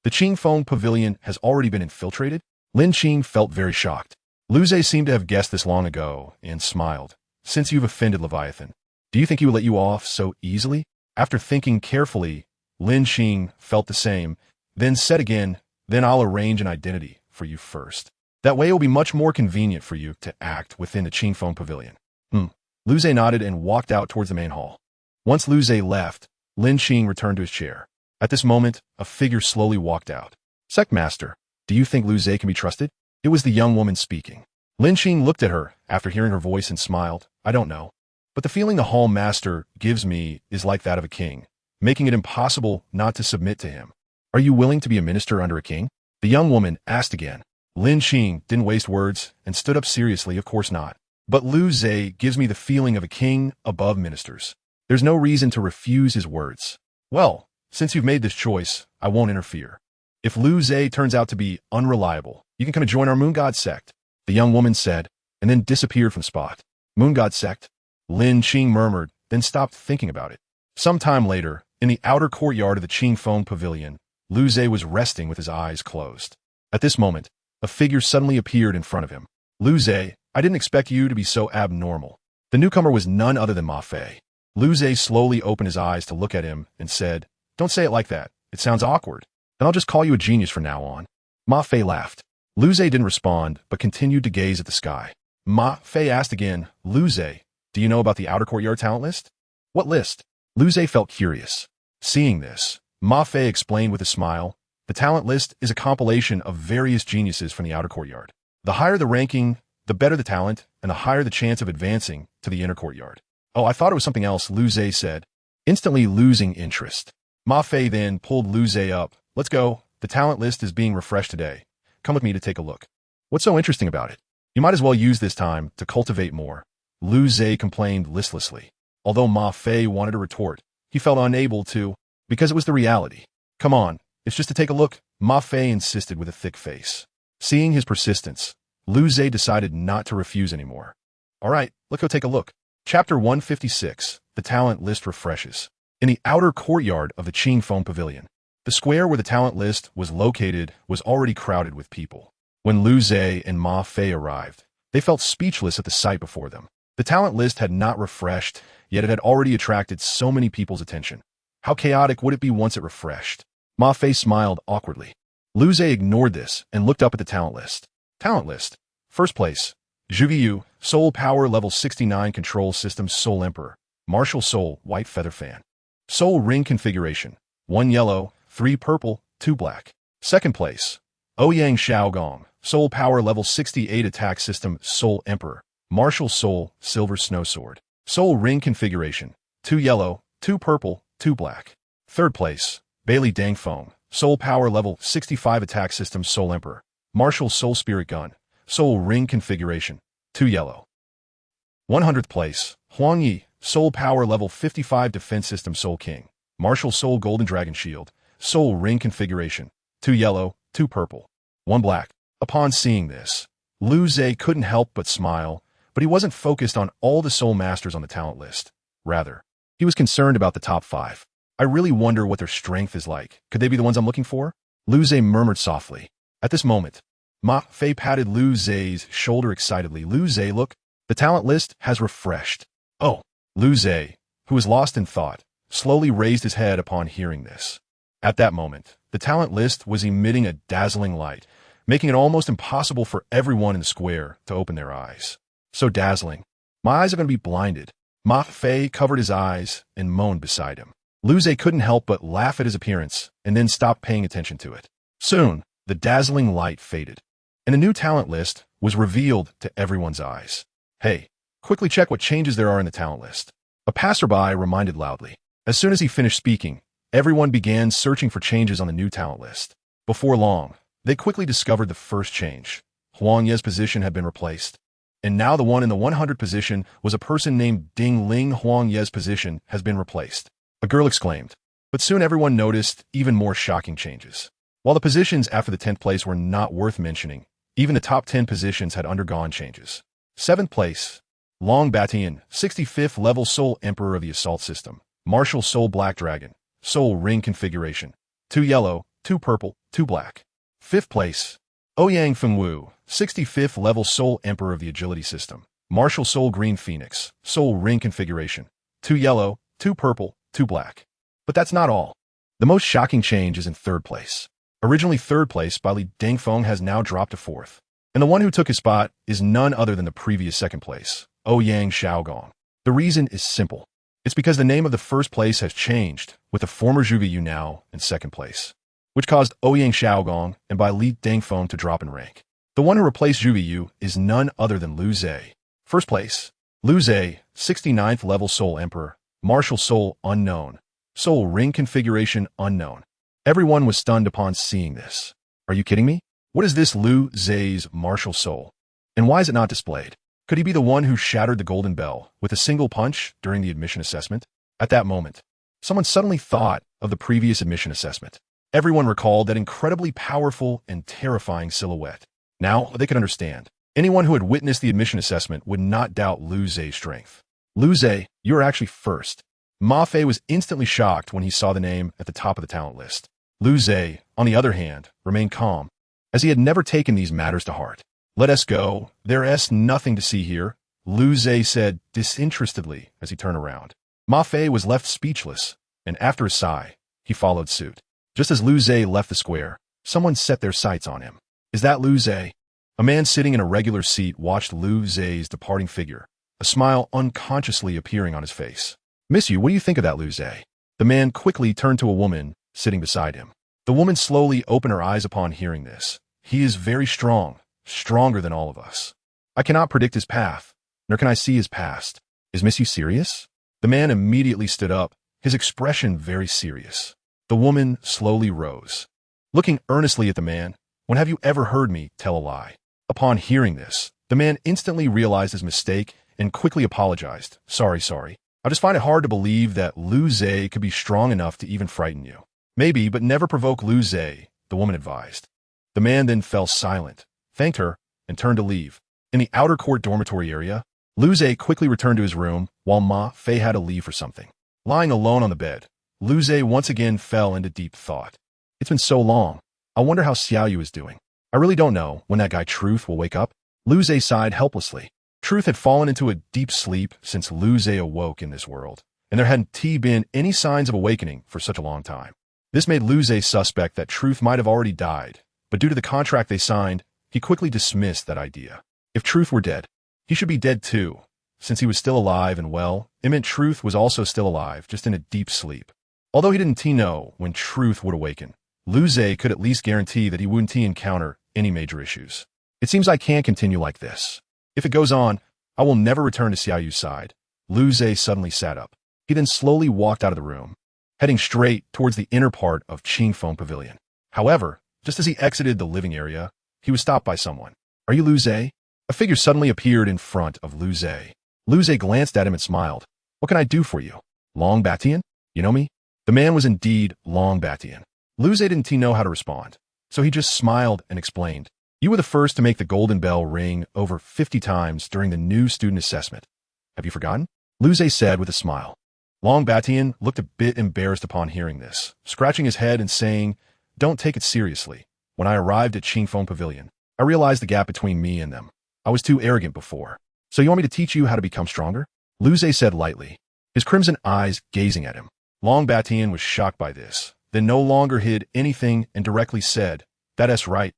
The Qingfeng Pavilion has already been infiltrated? Lin Qing felt very shocked. Lu Zhe seemed to have guessed this long ago and smiled. Since you've offended Leviathan, do you think he will let you off so easily? After thinking carefully, Lin Qing felt the same, then said again, then I'll arrange an identity for you first. That way it will be much more convenient for you to act within the Qingfeng Pavilion. Lu Zhe nodded and walked out towards the main hall. Once Lu Zhe left, Lin Qing returned to his chair. At this moment, a figure slowly walked out. Sectmaster, do you think Lu Zhe can be trusted? It was the young woman speaking. Lin Qing looked at her after hearing her voice and smiled. I don't know. But the feeling the Hall Master gives me is like that of a king, making it impossible not to submit to him. Are you willing to be a minister under a king? The young woman asked again. Lin Qing didn't waste words and stood up seriously, of course not. But Lu Zhe gives me the feeling of a king above ministers. There's no reason to refuse his words. Well, since you've made this choice, I won't interfere. If Lu Zhe turns out to be unreliable, you can come and join our Moon God sect, the young woman said, and then disappeared from the spot. Moon God sect? Lin Qing murmured, then stopped thinking about it. Some time later, in the outer courtyard of the Qingfeng Pavilion, Lu Zhe was resting with his eyes closed. At this moment, a figure suddenly appeared in front of him. Lu Zhe, I didn't expect you to be so abnormal. The newcomer was none other than Ma Fei. Lu Zhe slowly opened his eyes to look at him and said, Don't say it like that. It sounds awkward. Then I'll just call you a genius from now on. Ma Fei laughed. Lu Zhe didn't respond, but continued to gaze at the sky. Ma Fei asked again, Lu Zhe, do you know about the outer courtyard talent list? What list? Lu Zhe felt curious. Seeing this, Ma Fei explained with a smile, the talent list is a compilation of various geniuses from the outer courtyard. The higher the ranking, the better the talent, and the higher the chance of advancing to the inner courtyard. Oh, I thought it was something else, Lu Zhe said, instantly losing interest. Ma Fei then pulled Lu Zhe up. Let's go. The talent list is being refreshed today. Come with me to take a look. What's so interesting about it? You might as well use this time to cultivate more. Lu Zhe complained listlessly. Although Ma Fei wanted to retort, he felt unable to, because it was the reality. Come on, it's just to take a look, Ma Fei insisted with a thick face. Seeing his persistence, Lu Zhe decided not to refuse anymore. All right, let's go take a look. Chapter 156, The Talent List Refreshes. In the outer courtyard of the Qingfeng Pavilion, the square where the talent list was located was already crowded with people. When Lu Zhe and Ma Fei arrived, they felt speechless at the sight before them. The talent list had not refreshed, yet it had already attracted so many people's attention. How chaotic would it be once it refreshed? Ma Fei smiled awkwardly. Lu Zhe ignored this and looked up at the talent list. Talent list. First place. Zhuge Yu, Soul Power Level 69 Control System Soul Emperor. Martial Soul, White Feather Fan. Soul Ring Configuration. 1 yellow, 3 purple, 2 black. Second place. Ouyang Xiaogong, Soul Power Level 68 Attack System Soul Emperor. Martial Soul, Silver Snow Sword. Soul Ring Configuration. 2 yellow, 2 purple, 2 black. Third place. Bailey Dangfeng, Soul Power Level 65 Attack System Soul Emperor. Martial Soul Spirit Gun. Soul Ring Configuration. 2 yellow. 100th place. Huang Yi, Soul Power Level 55 Defense System Soul King. Martial Soul Golden Dragon Shield. Soul Ring Configuration. 2 yellow, 2 purple, 1 black. Upon seeing this, Lu Zhe couldn't help but smile, but he wasn't focused on all the soul masters on the talent list. Rather, he was concerned about the top 5. I really wonder what their strength is like. Could they be the ones I'm looking for? Lu Zhe murmured softly. At this moment, Ma Fei patted Lu Zhe's shoulder excitedly. Lu Zhe, look, the talent list has refreshed. Oh, Lu Zhe, who was lost in thought, slowly raised his head upon hearing this. At that moment, the talent list was emitting a dazzling light, making it almost impossible for everyone in the square to open their eyes. So dazzling. My eyes are going to be blinded. Ma Fei covered his eyes and moaned beside him. Lu Zhe couldn't help but laugh at his appearance and then stopped paying attention to it. Soon, the dazzling light faded, and a new talent list was revealed to everyone's eyes. Hey, quickly check what changes there are in the talent list. A passerby reminded loudly. As soon as he finished speaking, everyone began searching for changes on the new talent list. Before long, they quickly discovered the first change. Huang Ye's position had been replaced, and now the one in the 100 position was a person named Ding Ling. Huang Ye's position has been replaced, a girl exclaimed. But soon everyone noticed even more shocking changes. While the positions after the 10th place were not worth mentioning, even the top 10 positions had undergone changes. 7th place, Long Batian, 65th level Soul Emperor of the Assault System, Martial Soul Black Dragon, Soul Ring Configuration, 2 yellow, 2 purple, 2 black. 5th place, Ouyang Fengwu, 65th level Soul Emperor of the Agility System, Martial Soul Green Phoenix, Soul Ring Configuration, 2 yellow, 2 purple, 2 black. But that's not all. The most shocking change is in 3rd place. Originally 3rd place by Li Dengfeng has now dropped to 4th. And the one who took his spot is none other than the previous 2nd place, Ouyang Xiaogong. The reason is simple. It's because the name of the 1st place has changed, with the former Zhuge Yu now in 2nd place, which caused Ouyang Xiaogong and by Li Dengfeng to drop in rank. The one who replaced Zhuge Yu is none other than Lu Zhe. 1st place, Lu Zhe, 69th level Soul Emperor, Martial Soul Unknown, Soul Ring Configuration Unknown. Everyone was stunned upon seeing this. Are you kidding me? What is this Lu Zhe's martial soul? And why is it not displayed? Could he be the one who shattered the golden bell with a single punch during the admission assessment? At that moment, someone suddenly thought of the previous admission assessment. Everyone recalled that incredibly powerful and terrifying silhouette. Now they could understand. Anyone who had witnessed the admission assessment would not doubt Lu Zhe's strength. Lu Zhe, you are actually first. Ma Fei was instantly shocked when he saw the name at the top of the talent list. Lu Zhe, on the other hand, remained calm, as he had never taken these matters to heart. Let us go. There's nothing to see here, Lu Zhe said disinterestedly as he turned around. Ma Fei was left speechless, and after a sigh, he followed suit. Just as Lu Zhe left the square, someone set their sights on him. Is that Lu Zhe? A man sitting in a regular seat watched Lu Zhe's departing figure, a smile unconsciously appearing on his face. Miss you, what do you think of that, Lu Zhe? The man quickly turned to a woman sitting beside him. The woman slowly opened her eyes upon hearing this. He is very strong, stronger than all of us. I cannot predict his path, nor can I see his past. Is Miss you serious? The man immediately stood up, his expression very serious. The woman slowly rose. Looking earnestly at the man, when have you ever heard me tell a lie? Upon hearing this, the man instantly realized his mistake and quickly apologized. Sorry. I just find it hard to believe that Lu Zhe could be strong enough to even frighten you. Maybe, but never provoke Lu Zhe, the woman advised. The man then fell silent, thanked her, and turned to leave. In the outer court dormitory area, Lu Zhe quickly returned to his room while Ma Fei had to leave for something. Lying alone on the bed, Lu Zhe once again fell into deep thought. It's been so long. I wonder how Xiao Yu is doing. I really don't know when that guy Truth will wake up. Lu Zhe sighed helplessly. Truth had fallen into a deep sleep since Lu Zhe awoke in this world, and there hadn't been any signs of awakening for such a long time. This made Lu Zhe suspect that Truth might have already died, but due to the contract they signed, he quickly dismissed that idea. If Truth were dead, he should be dead too. Since he was still alive and well, it meant Truth was also still alive, just in a deep sleep. Although he didn't know when Truth would awaken, Lu Zhe could at least guarantee that he wouldn't encounter any major issues. It seems I can't continue like this. If it goes on, I will never return to Xiao Yu's side. Lu Zhe suddenly sat up. He then slowly walked out of the room, heading straight towards the inner part of Qingfeng Pavilion. However, just as he exited the living area, he was stopped by someone. Are you Lu Zhe? A figure suddenly appeared in front of Lu Zhe. Lu Zhe glanced at him and smiled. What can I do for you? Long Batian? You know me? The man was indeed Long Batian. Lu Zhe didn't know how to respond, so he just smiled and explained. You were the first to make the golden bell ring over 50 times during the new student assessment. Have you forgotten? Lu Zhe said with a smile. Long Batian looked a bit embarrassed upon hearing this, scratching his head and saying, "Don't take it seriously. When I arrived at Qingfeng Pavilion, I realized the gap between me and them. I was too arrogant before. So you want me to teach you how to become stronger?" Lu Zhe said lightly, his crimson eyes gazing at him. Long Batian was shocked by this, then no longer hid anything and directly said, "That's right.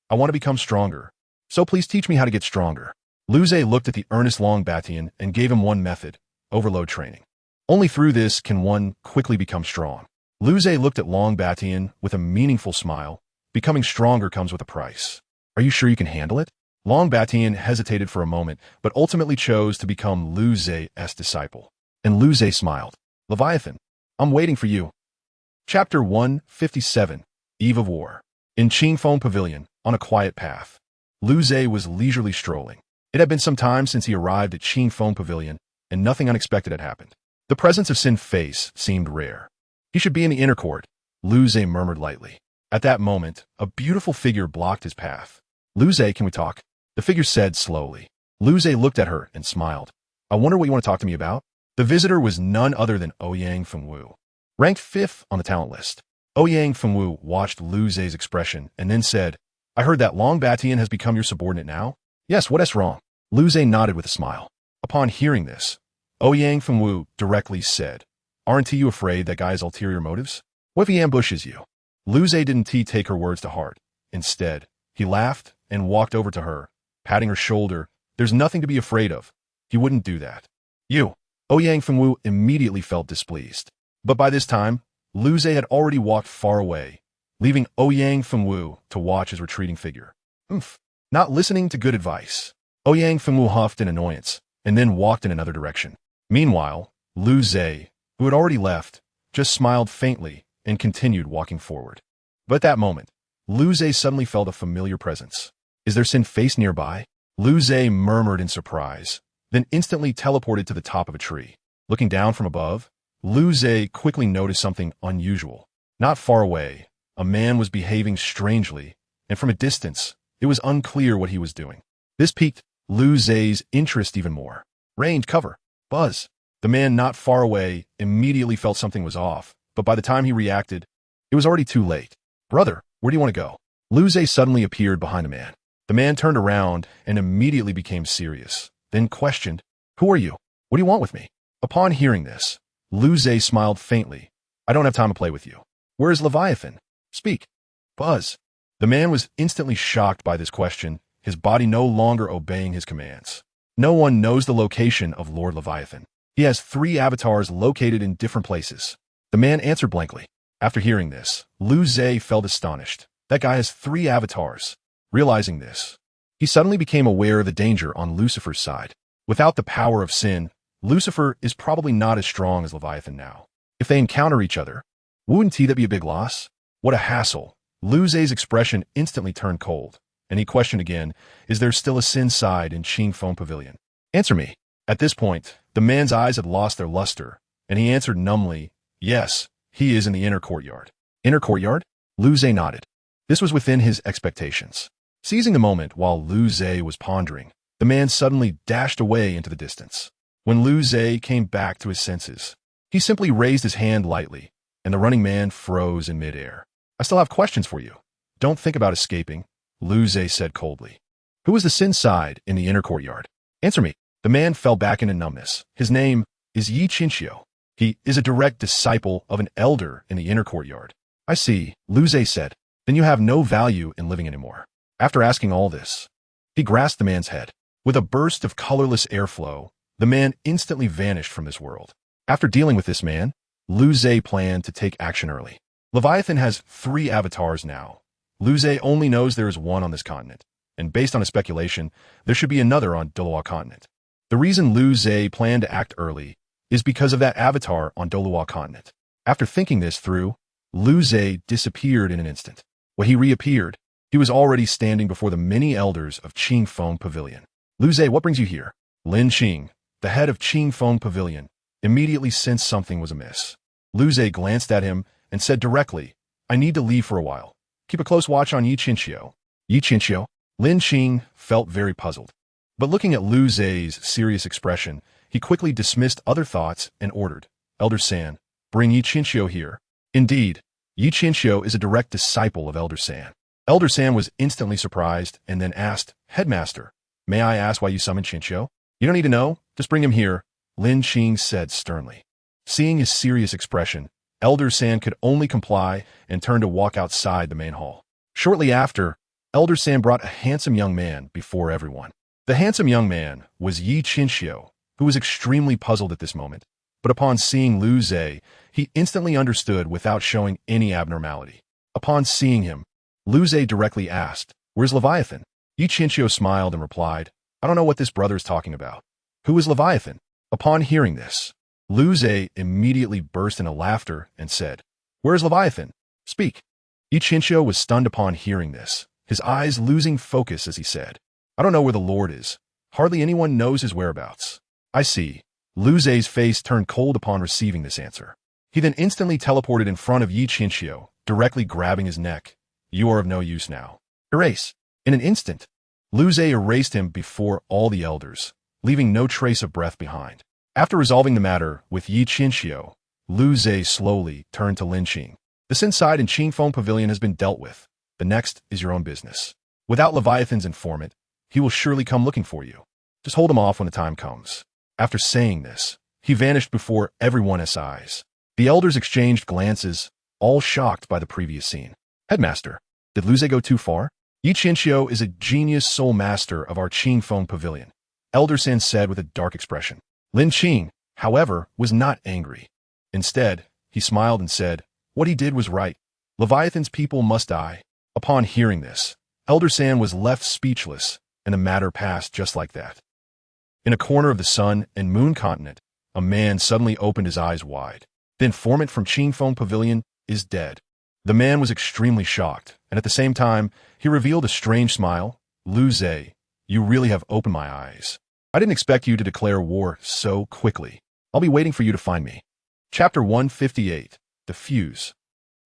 I want to become stronger. So please teach me how to get stronger." Lu Zhe looked at the earnest Long Batian and gave him one method: overload training. Only through this can one quickly become strong. Lu Zhe looked at Long Batian with a meaningful smile. Becoming stronger comes with a price. Are you sure you can handle it? Long Batian hesitated for a moment, but ultimately chose to become Lu Zhe's disciple. And Lu Zhe smiled. "Leviathan, I'm waiting for you." Chapter 157, Eve of War. In Qingfeng Pavilion, on a quiet path, Lu Zhe was leisurely strolling. It had been some time since he arrived at Qingfeng Pavilion, and nothing unexpected had happened. The presence of Sin Face seemed rare. He should be in the inner court, Lu Zhe murmured lightly. At that moment, a beautiful figure blocked his path. "Lu Zhe, can we talk?" The figure said slowly. Lu Zhe looked at her and smiled. "I wonder what you want to talk to me about?" The visitor was none other than Ouyang Fengwu, ranked 5th on the talent list. Ouyang Fengwu watched Lu Zhe's expression and then said, "I heard that Long Batian has become your subordinate now?" "Yes, what is wrong?" Lu Zhe nodded with a smile. Upon hearing this, Ouyang Fengwu directly said, "Aren't you afraid that guy has ulterior motives? What if he ambushes you?" Lu Zhe didn't take her words to heart. Instead, he laughed and walked over to her, patting her shoulder. "There's nothing to be afraid of. He wouldn't do that." "You." Ouyang Fengwu immediately felt displeased. But by this time, Lu Zhe had already walked far away, leaving Ouyang Fengwu to watch his retreating figure. Not listening to good advice. Ouyang Fengwu huffed in annoyance, and then walked in another direction. Meanwhile, Lu Zhe, who had already left, just smiled faintly and continued walking forward. But at that moment, Lu Zhe suddenly felt a familiar presence. "Is there Sin Face nearby?" Lu Zhe murmured in surprise, then instantly teleported to the top of a tree. Looking down from above, Lu Zhe quickly noticed something unusual. Not far away, a man was behaving strangely, and from a distance, it was unclear what he was doing. This piqued Lu Zhe's interest even more. "Range, cover, buzz." The man not far away immediately felt something was off, but by the time he reacted, it was already too late. "Brother, where do you want to go?" Lu Zhe suddenly appeared behind a man. The man turned around and immediately became serious, then questioned, "Who are you? What do you want with me?" Upon hearing this, Lu Zhe smiled faintly. "I don't have time to play with you. Where is Leviathan? Speak." "Buzz." The man was instantly shocked by this question, his body no longer obeying his commands. No one knows the location of Lord Leviathan. He has 3 avatars located in different places. The man answered blankly. After hearing this, Lu Zhe felt astonished. That guy has 3 avatars. Realizing this, he suddenly became aware of the danger on Lucifer's side. Without the power of sin, Lucifer is probably not as strong as Leviathan now. If they encounter each other, wouldn't that be a big loss? What a hassle. Lu Zhe's expression instantly turned cold, and he questioned again, "Is there still a sin side in Qingfeng Pavilion? Answer me." At this point, the man's eyes had lost their luster, and he answered numbly, "Yes, he is in the inner courtyard." "Inner courtyard?" Lu Zhe nodded. This was within his expectations. Seizing the moment while Lu Zhe was pondering, the man suddenly dashed away into the distance. When Lu Zhe came back to his senses, he simply raised his hand lightly, and the running man froze in midair. "I still have questions for you. Don't think about escaping," Lu Zhe said coldly. "Who is the sin side in the inner courtyard? Answer me." The man fell back into numbness. "His name is Yi Qinxiu. He is a direct disciple of an elder in the inner courtyard." "I see," Lu Zhe said. "Then you have no value in living anymore." After asking all this, he grasped the man's head. With a burst of colorless airflow, the man instantly vanished from this world. After dealing with this man, Lu Zhe planned to take action early. Leviathan has 3 avatars now. Lu Zhe only knows there is one on this continent, and based on a speculation, there should be another on Doluo continent. The reason Lu Zhe planned to act early is because of that avatar on Doluo continent. After thinking this through, Lu Zhe disappeared in an instant. When he reappeared, he was already standing before the many elders of Qingfeng Pavilion. "Lu Zhe, what brings you here?" Lin Qing, the head of Qingfeng Pavilion, immediately sensed something was amiss. Lu Zhe glanced at him and said directly, "I need to leave for a while. Keep a close watch on Yi Qinxiu." "Yi Qinxiu?" Lin Qing felt very puzzled. But looking at Lu Zhe's serious expression, he quickly dismissed other thoughts and ordered, Elder San, bring Yi Qinxiu here. Indeed, Yi Qinxiu is a direct disciple of Elder San. Elder San was instantly surprised and then asked, Headmaster, may I ask why you summoned Qinxiu? You don't need to know, just bring him here, Lin Qing said sternly. Seeing his serious expression, Elder San could only comply and turned to walk outside the main hall. Shortly after, Elder San brought a handsome young man before everyone. The handsome young man was Yi Qinxiu, who was extremely puzzled at this moment, but upon seeing Lu Zhe, he instantly understood without showing any abnormality. Upon seeing him, Lu Zhe directly asked, Where's Leviathan? Yi Qinxiu smiled and replied, I don't know what this brother is talking about. Who is Leviathan? Upon hearing this, Lu Zhe immediately burst into laughter and said, Where is Leviathan? Speak. Yi Qinxiu was stunned upon hearing this, his eyes losing focus as he said, I don't know where the Lord is. Hardly anyone knows his whereabouts. I see. Lu Zhe's face turned cold upon receiving this answer. He then instantly teleported in front of Yi Qinxiu, directly grabbing his neck. You are of no use now. Erase. In an instant, Lu Zhe erased him before all the elders, leaving no trace of breath behind. After resolving the matter with Yi Qinxiu, Lu Zhe slowly turned to Lin Qing. This inside in Qingfeng Pavilion has been dealt with. The next is your own business. Without Leviathan's informant, he will surely come looking for you. Just hold him off when the time comes. After saying this, he vanished before everyone's eyes. The elders exchanged glances, all shocked by the previous scene. Headmaster, did Lu Zhe go too far? Yi Qinxiu is a genius soul master of our Qingfeng Pavilion, Elder San said with a dark expression. Lin Qing, however, was not angry. Instead, he smiled and said, What he did was right. Leviathan's people must die. Upon hearing this, Elder San was left speechless, and the matter passed just like that. In a corner of the Sun and Moon continent, a man suddenly opened his eyes wide. The informant from Qingfeng Pavilion is dead. The man was extremely shocked, and at the same time, he revealed a strange smile. Lu Zhe, you really have opened my eyes. I didn't expect you to declare war so quickly. I'll be waiting for you to find me. Chapter 158, The Fuse.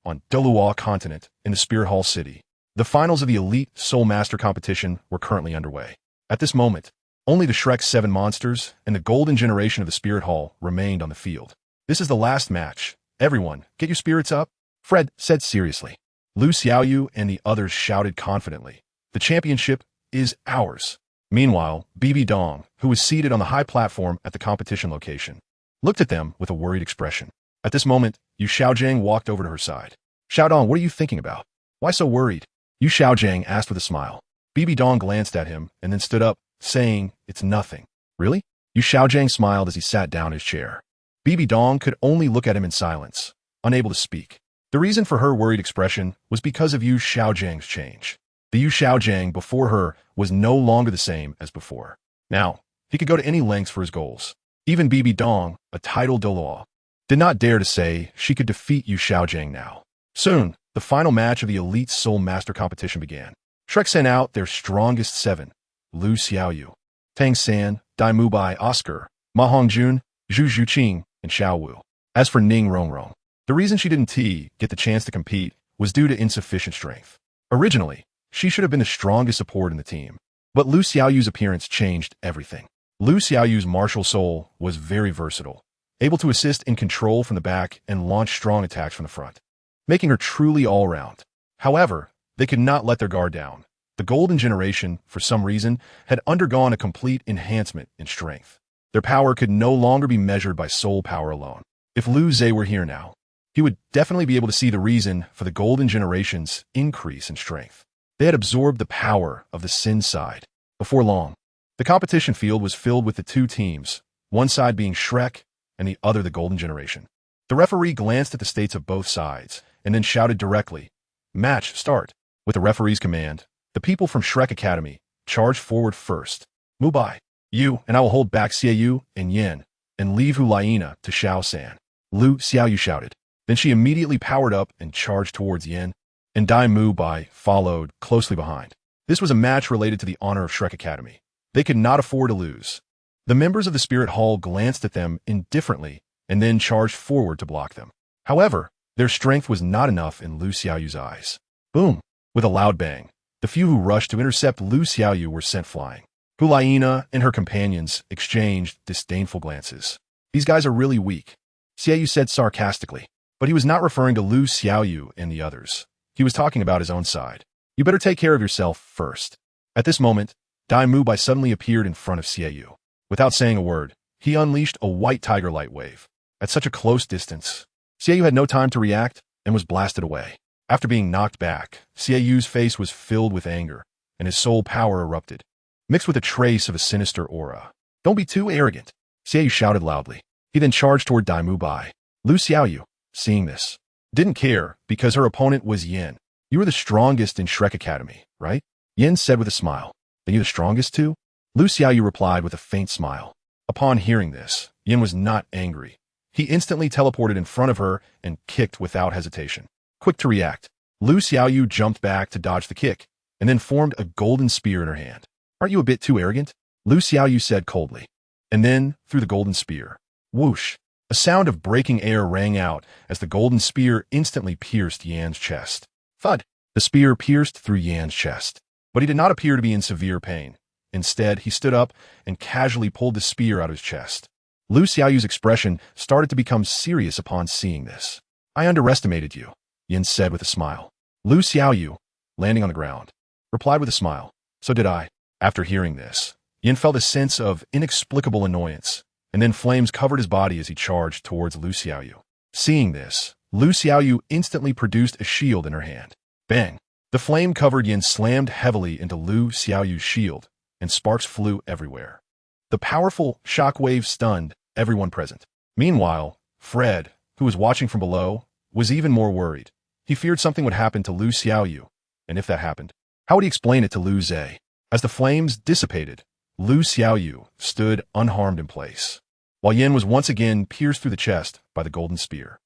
On Delua continent, in the Spirit Hall city, the finals of the Elite Soul Master competition were currently underway. At this moment, only the Shrek 7 monsters and the golden generation of the Spirit Hall remained on the field. This is the last match. Everyone, get your spirits up, Fred said seriously. Lu Xiaoyu and the others shouted confidently. The championship is ours. Meanwhile, Bibi Dong, who was seated on the high platform at the competition location, looked at them with a worried expression. At this moment, Yu Xiaojiang walked over to her side. Xiaodong, what are you thinking about? Why so worried? Yu Xiaojiang asked with a smile. Bibi Dong glanced at him and then stood up, saying, It's nothing. Really? Yu Xiaojiang smiled as he sat down in his chair. Bibi Dong could only look at him in silence, unable to speak. The reason for her worried expression was because of Yu Xiaojiang's change. The Yu Xiaojiang before her was no longer the same as before. Now, he could go to any lengths for his goals. Even Bibi Dong, a title de law, did not dare to say she could defeat Yu Xiaojiang now. Soon, the final match of the Elite Soul Master competition began. Shrek sent out their strongest 7, Lu Xiaoyu, Tang San, Dai Mubai Oscar, Ma Hongjun, Zhu Zhuqing, and Xiao Wu. As for Ning Rongrong, the reason she didn't get the chance to compete was due to insufficient strength. Originally, she should have been the strongest support in the team, but Lu Xiaoyu's appearance changed everything. Lu Xiaoyu's martial soul was very versatile, able to assist in control from the back and launch strong attacks from the front, making her truly all-round. However, they could not let their guard down. The Golden Generation, for some reason, had undergone a complete enhancement in strength. Their power could no longer be measured by soul power alone. If Lu Zhe were here now, he would definitely be able to see the reason for the Golden Generation's increase in strength. They had absorbed the power of the Sin side. Before long, the competition field was filled with the two teams, one side being Shrek and the other the Golden Generation. The referee glanced at the states of both sides and then shouted directly, Match, start. With the referee's command, the people from Shrek Academy charged forward first. Mubai, you and I will hold back Xiaoyu and Yin and leave Hulaina to Xiao San. Lu Xiaoyu shouted. Then she immediately powered up and charged towards Yin, and Dai Mubai followed closely behind. This was a match related to the honor of Shrek Academy. They could not afford to lose. The members of the Spirit Hall glanced at them indifferently and then charged forward to block them. However, their strength was not enough in Lu Xiaoyu's eyes. Boom! With a loud bang, the few who rushed to intercept Lu Xiaoyu were sent flying. Hulaina and her companions exchanged disdainful glances. These guys are really weak. Xiaoyu said sarcastically. But he was not referring to Lu Xiaoyu and the others. He was talking about his own side. You better take care of yourself first. At this moment, Dai Mubai suddenly appeared in front of Xiaoyu. Without saying a word, he unleashed a white tiger light wave. At such a close distance, Xiaoyu had no time to react and was blasted away. After being knocked back, Xiaoyu's face was filled with anger, and his soul power erupted, mixed with a trace of a sinister aura. Don't be too arrogant, Xiaoyu shouted loudly. He then charged toward Dai Mubai. Lu Xiaoyu, seeing this, didn't care because her opponent was Yin. You were the strongest in Shrek Academy, right? Yin said with a smile. Are you the strongest too? Lu Xiaoyu replied with a faint smile. Upon hearing this, Yin was not angry. He instantly teleported in front of her and kicked without hesitation. Quick to react, Lu Xiaoyu jumped back to dodge the kick, and then formed a golden spear in her hand. Aren't you a bit too arrogant? Lu Xiaoyu said coldly. And then, through the golden spear, whoosh, a sound of breaking air rang out as the golden spear instantly pierced Yan's chest. Thud! The spear pierced through Yan's chest, but he did not appear to be in severe pain. Instead, he stood up and casually pulled the spear out of his chest. Lu Xiaoyu's expression started to become serious upon seeing this. I underestimated you, Yin said with a smile. Lu Xiaoyu, landing on the ground, replied with a smile. So did I. After hearing this, Yin felt a sense of inexplicable annoyance, and then flames covered his body as he charged towards Lu Xiaoyu. Seeing this, Lu Xiaoyu instantly produced a shield in her hand. Bang! The flame-covered Yin slammed heavily into Lu Xiaoyu's shield, and sparks flew everywhere. The powerful shockwave stunned everyone present. Meanwhile, Fred, who was watching from below, was even more worried. He feared something would happen to Lu Xiaoyu, and if that happened, how would he explain it to Lu Zhe? As the flames dissipated, Lu Xiaoyu stood unharmed in place, while Yin was once again pierced through the chest by the golden spear.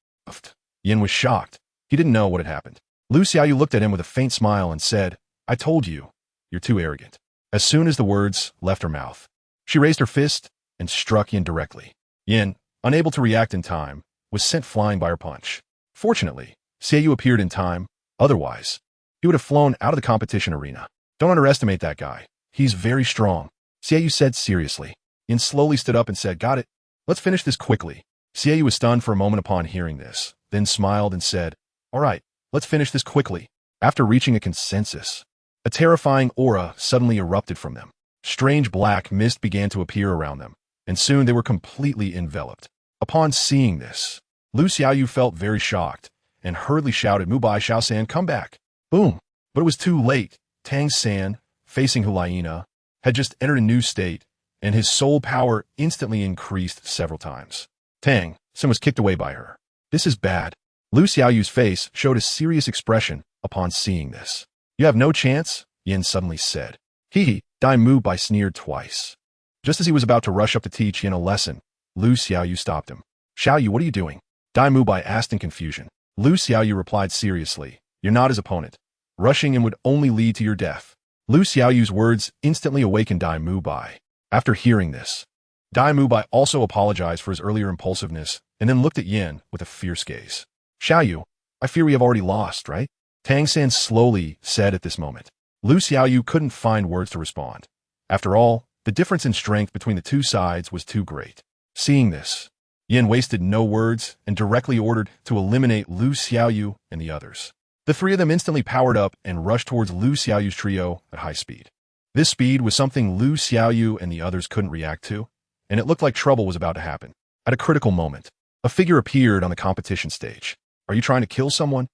Yin was shocked. He didn't know what had happened. Lu Xiaoyu looked at him with a faint smile and said, I told you, you're too arrogant. As soon as the words left her mouth, she raised her fist and struck Yin directly. Yin, unable to react in time, was sent flying by her punch. Fortunately, Xiaoyu appeared in time. Otherwise, he would have flown out of the competition arena. Don't underestimate that guy. He's very strong, Xiaoyu said seriously. Yin slowly stood up and said, Got it. Let's finish this quickly. Xiaoyu was stunned for a moment upon hearing this, then smiled and said, All right, let's finish this quickly. After reaching a consensus, a terrifying aura suddenly erupted from them. Strange black mist began to appear around them, and soon they were completely enveloped. Upon seeing this, Lu Xiaoyu felt very shocked and hurriedly shouted, Mubai Xiaosan, come back. Boom! But it was too late. Tang San, facing Hulaina, had just entered a new state, and his soul power instantly increased several times. Tang San was kicked away by her. This is bad. Lu Xiaoyu's face showed a serious expression upon seeing this. You have no chance, Yin suddenly said. Hee, Dai Mubai sneered twice. Just as he was about to rush up to teach Yin a lesson, Lu Xiaoyu stopped him. Xiaoyu, what are you doing? Dai Mubai asked in confusion. Lu Xiaoyu replied seriously, You're not his opponent. Rushing him would only lead to your death. Lu Xiaoyu's words instantly awakened Dai Mubai. After hearing this, Dai Mubai also apologized for his earlier impulsiveness and then looked at Yin with a fierce gaze. Xiaoyu, I fear we have already lost, right? Tang San slowly said at this moment. Lu Xiaoyu couldn't find words to respond. After all, the difference in strength between the two sides was too great. Seeing this, Yin wasted no words and directly ordered to eliminate Lu Xiaoyu and the others. The three of them instantly powered up and rushed towards Lu Xiaoyu's trio at high speed. This speed was something Lu Xiaoyu and the others couldn't react to, and it looked like trouble was about to happen. At a critical moment, a figure appeared on the competition stage. Are you trying to kill someone?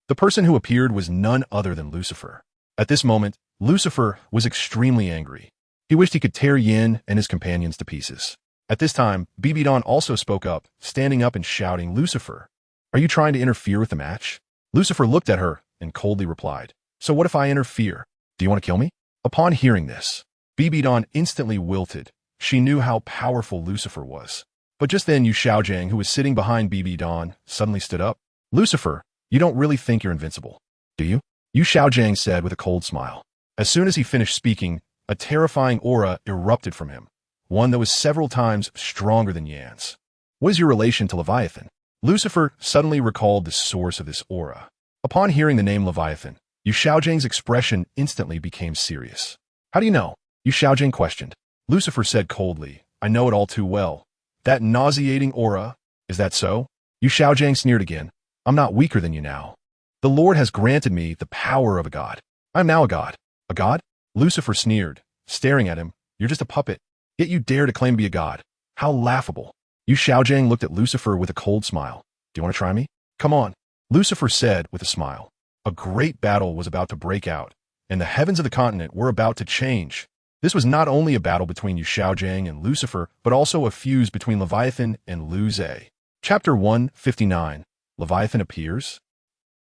The person who appeared was none other than Lucifer. At this moment, Lucifer was extremely angry. He wished he could tear Yin and his companions to pieces. At this time, Bibidon also spoke up, standing up and shouting, Lucifer, are you trying to interfere with the match? Lucifer looked at her and coldly replied, So what if I interfere? Do you want to kill me? Upon hearing this, Bibidon instantly wilted. She knew how powerful Lucifer was. But just then Yu Xiaojang, who was sitting behind Bibidon, suddenly stood up. Lucifer, you don't really think you're invincible, do you? Yu Xiaojang said with a cold smile. As soon as he finished speaking, a terrifying aura erupted from him, one that was several times stronger than Yan's. What is your relation to Leviathan? Lucifer suddenly recalled the source of this aura. Upon hearing the name Leviathan, Yu Xiaojang's expression instantly became serious. How do you know? Yu Xiaojang questioned. Lucifer said coldly, I know it all too well. That nauseating aura Is that so? Yu Xiaojiang sneered again. I'm not weaker than you now. The Lord has granted me the power of a god. I am now a god. A god? Lucifer sneered, staring at him. You're just a puppet. Yet you dare to claim to be a god. How laughable. Yu Xiaojiang looked at Lucifer with a cold smile. Do you want to try me? Come on. Lucifer said with a smile. A great battle was about to break out, and the heavens of the continent were about to change. This was not only a battle between Yu Xiaojiang and Lucifer, but also a fuse between Leviathan and Lu Zhe. Chapter 159. Leviathan appears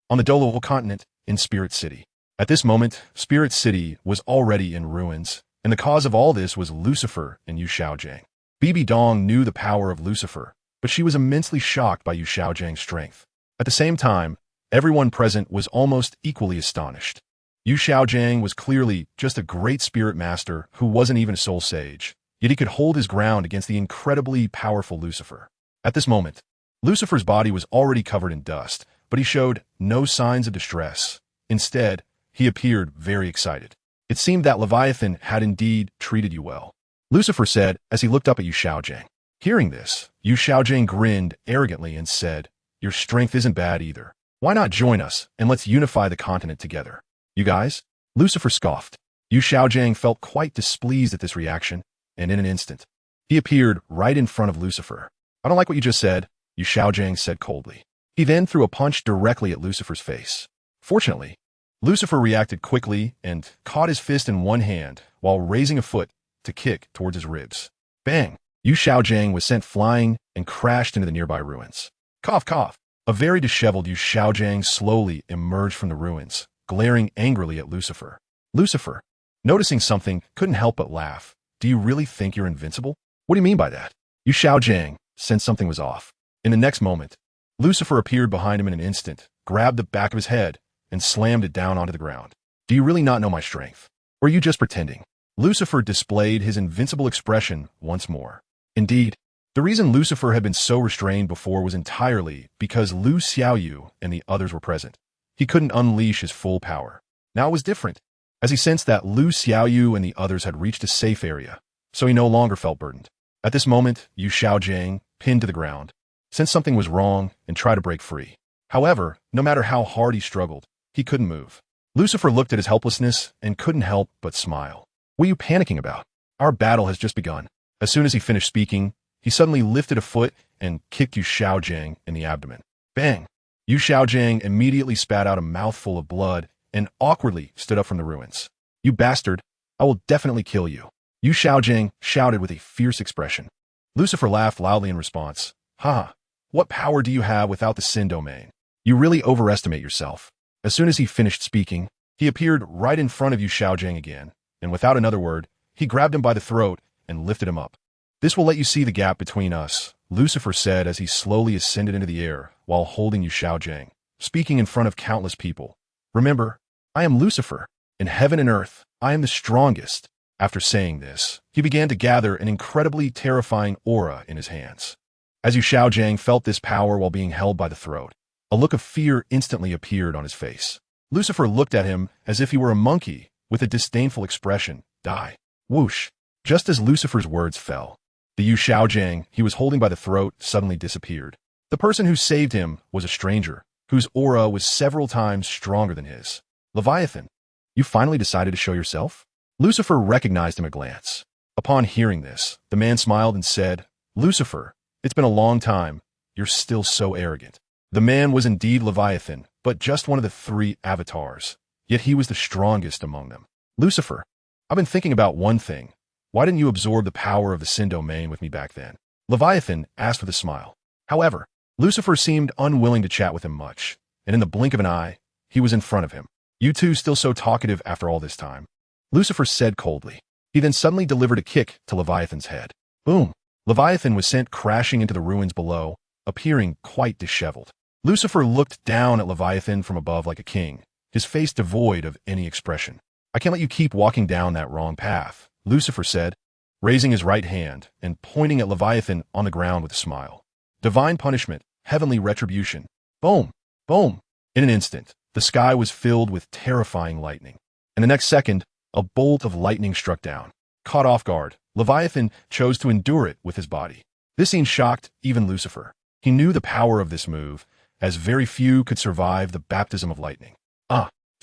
on the Dolo continent in Spirit City. At this moment, Spirit City was already in ruins, and the cause of all this was Lucifer and Yu Xiaojiang. Bibi Dong knew the power of Lucifer, but she was immensely shocked by Yu Xiaojiang's strength. At the same time, everyone present was almost equally astonished. Yu Xiaojiang was clearly just a great spirit master who wasn't even a soul sage, yet he could hold his ground against the incredibly powerful Lucifer. At this moment, Lucifer's body was already covered in dust, but he showed no signs of distress. Instead, he appeared very excited. It seemed that Leviathan had indeed treated you well, Lucifer said as he looked up at Yu Xiaojiang. Hearing this, Yu Xiaojiang grinned arrogantly and said, Your strength isn't bad either. Why not join us and let's unify the continent together? You guys? Lucifer scoffed. Yu Xiaojiang felt quite displeased at this reaction, and in an instant, he appeared right in front of Lucifer. I don't like what you just said, Yu Xiaojiang said coldly. He then threw a punch directly at Lucifer's face. Fortunately, Lucifer reacted quickly and caught his fist in one hand while raising a foot to kick towards his ribs. Bang! Yu Xiaojiang was sent flying and crashed into the nearby ruins. Cough, cough. A very disheveled Yu Xiaojiang slowly emerged from the ruins, glaring angrily at Lucifer. Lucifer, noticing something, couldn't help but laugh. Do you really think you're invincible? What do you mean by that? Yu Xiaojiang sensed something was off. In the next moment, Lucifer appeared behind him in an instant, grabbed the back of his head, and slammed it down onto the ground. Do you really not know my strength? Or are you just pretending? Lucifer displayed his invincible expression once more. Indeed, the reason Lucifer had been so restrained before was entirely because Lu Xiaoyu and the others were present. He couldn't unleash his full power. Now it was different, as he sensed that Lu Xiaoyu and the others had reached a safe area, so he no longer felt burdened. At this moment, Yu Xiaojiang, pinned to the ground, sensed something was wrong and tried to break free. However, no matter how hard he struggled, he couldn't move. Lucifer looked at his helplessness and couldn't help but smile. What are you panicking about? Our battle has just begun. As soon as he finished speaking, he suddenly lifted a foot and kicked Yu Xiaojiang in the abdomen. Bang! Yu Xiaojiang immediately spat out a mouthful of blood and awkwardly stood up from the ruins. You bastard! I will definitely kill you. Yu Xiaojiang shouted with a fierce expression. Lucifer laughed loudly in response. Haha, what power do you have without the Sin domain? You really overestimate yourself. As soon as he finished speaking, he appeared right in front of Yu Xiaojiang again, and without another word, he grabbed him by the throat and lifted him up. This will let you see the gap between us, Lucifer said as he slowly ascended into the air while holding Yu Xiaojiang, speaking in front of countless people. Remember, I am Lucifer. In heaven and earth, I am the strongest. After saying this, he began to gather an incredibly terrifying aura in his hands. As Yu Xiaojiang felt this power while being held by the throat, a look of fear instantly appeared on his face. Lucifer looked at him as if he were a monkey, with a disdainful expression. Die. Whoosh. Just as Lucifer's words fell, the Yu Xiaojiang he was holding by the throat suddenly disappeared. The person who saved him was a stranger, whose aura was several times stronger than his. Leviathan, you finally decided to show yourself? Lucifer recognized him at a glance. Upon hearing this, the man smiled and said, Lucifer, it's been a long time. You're still so arrogant. The man was indeed Leviathan, but just one of the 3 avatars. Yet he was the strongest among them. Lucifer, I've been thinking about one thing. Why didn't you absorb the power of the Sin domain with me back then? Leviathan asked with a smile. However, Lucifer seemed unwilling to chat with him much, and in the blink of an eye, he was in front of him. You two still so talkative after all this time? Lucifer said coldly. He then suddenly delivered a kick to Leviathan's head. Boom! Leviathan was sent crashing into the ruins below, appearing quite disheveled. Lucifer looked down at Leviathan from above like a king, his face devoid of any expression. I can't let you keep walking down that wrong path, Lucifer said, raising his right hand and pointing at Leviathan on the ground with a smile. Divine punishment, heavenly retribution. Boom! Boom! In an instant, the sky was filled with terrifying lightning. And the next second, a bolt of lightning struck down. Caught off guard, Leviathan chose to endure it with his body. This scene shocked even Lucifer. He knew the power of this move, as very few could survive the baptism of lightning.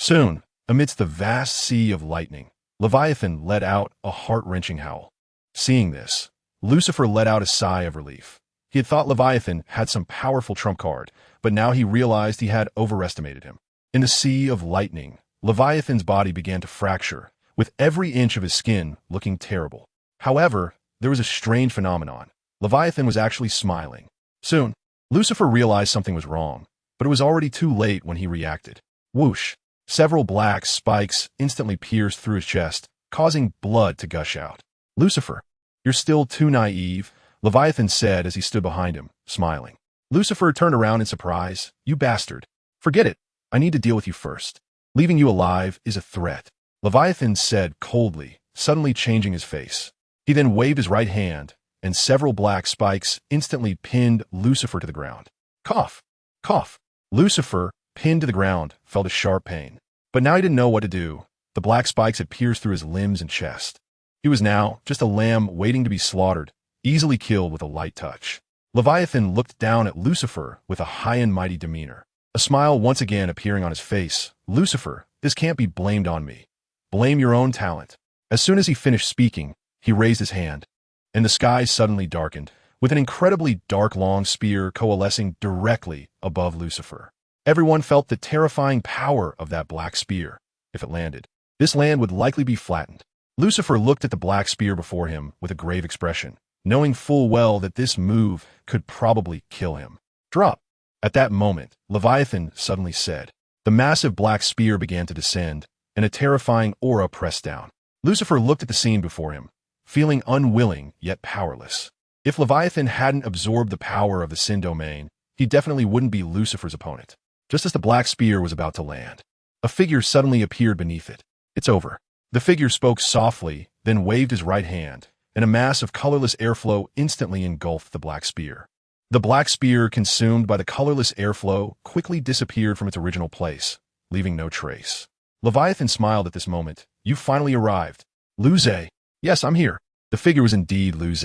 Soon, amidst the vast sea of lightning, Leviathan let out a heart-wrenching howl. Seeing this, Lucifer let out a sigh of relief. He had thought Leviathan had some powerful trump card, but now he realized he had overestimated him. In the sea of lightning, Leviathan's body began to fracture, with every inch of his skin looking terrible. However, there was a strange phenomenon. Leviathan was actually smiling. Soon, Lucifer realized something was wrong, but it was already too late when he reacted. Whoosh! Several black spikes instantly pierced through his chest, causing blood to gush out. Lucifer, you're still too naive, Leviathan said as he stood behind him, smiling. Lucifer turned around in surprise. You bastard. Forget it. I need to deal with you first. Leaving you alive is a threat, Leviathan said coldly, suddenly changing his face. He then waved his right hand, and several black spikes instantly pinned Lucifer to the ground. Cough! Cough! Lucifer, pinned to the ground, felt a sharp pain. But now he didn't know what to do. The black spikes had pierced through his limbs and chest. He was now just a lamb waiting to be slaughtered, easily killed with a light touch. Leviathan looked down at Lucifer with a high and mighty demeanor, a smile once again appearing on his face. Lucifer, this can't be blamed on me. Blame your own talent. As soon as he finished speaking, he raised his hand, and the sky suddenly darkened, with an incredibly dark long spear coalescing directly above Lucifer. Everyone felt the terrifying power of that black spear. If it landed, this land would likely be flattened. Lucifer looked at the black spear before him with a grave expression, knowing full well that this move could probably kill him. Drop! At that moment, Leviathan suddenly said. The massive black spear began to descend, and a terrifying aura pressed down. Lucifer looked at the scene before him, feeling unwilling yet powerless. If Leviathan hadn't absorbed the power of the Sin domain, he definitely wouldn't be Lucifer's opponent. Just as the black spear was about to land, a figure suddenly appeared beneath it. It's over. The figure spoke softly, then waved his right hand, and a mass of colorless airflow instantly engulfed the black spear. The black spear, consumed by the colorless airflow, quickly disappeared from its original place, leaving no trace. Leviathan smiled at this moment. You finally arrived. Luce. Yes, I'm here. The figure was indeed Luce.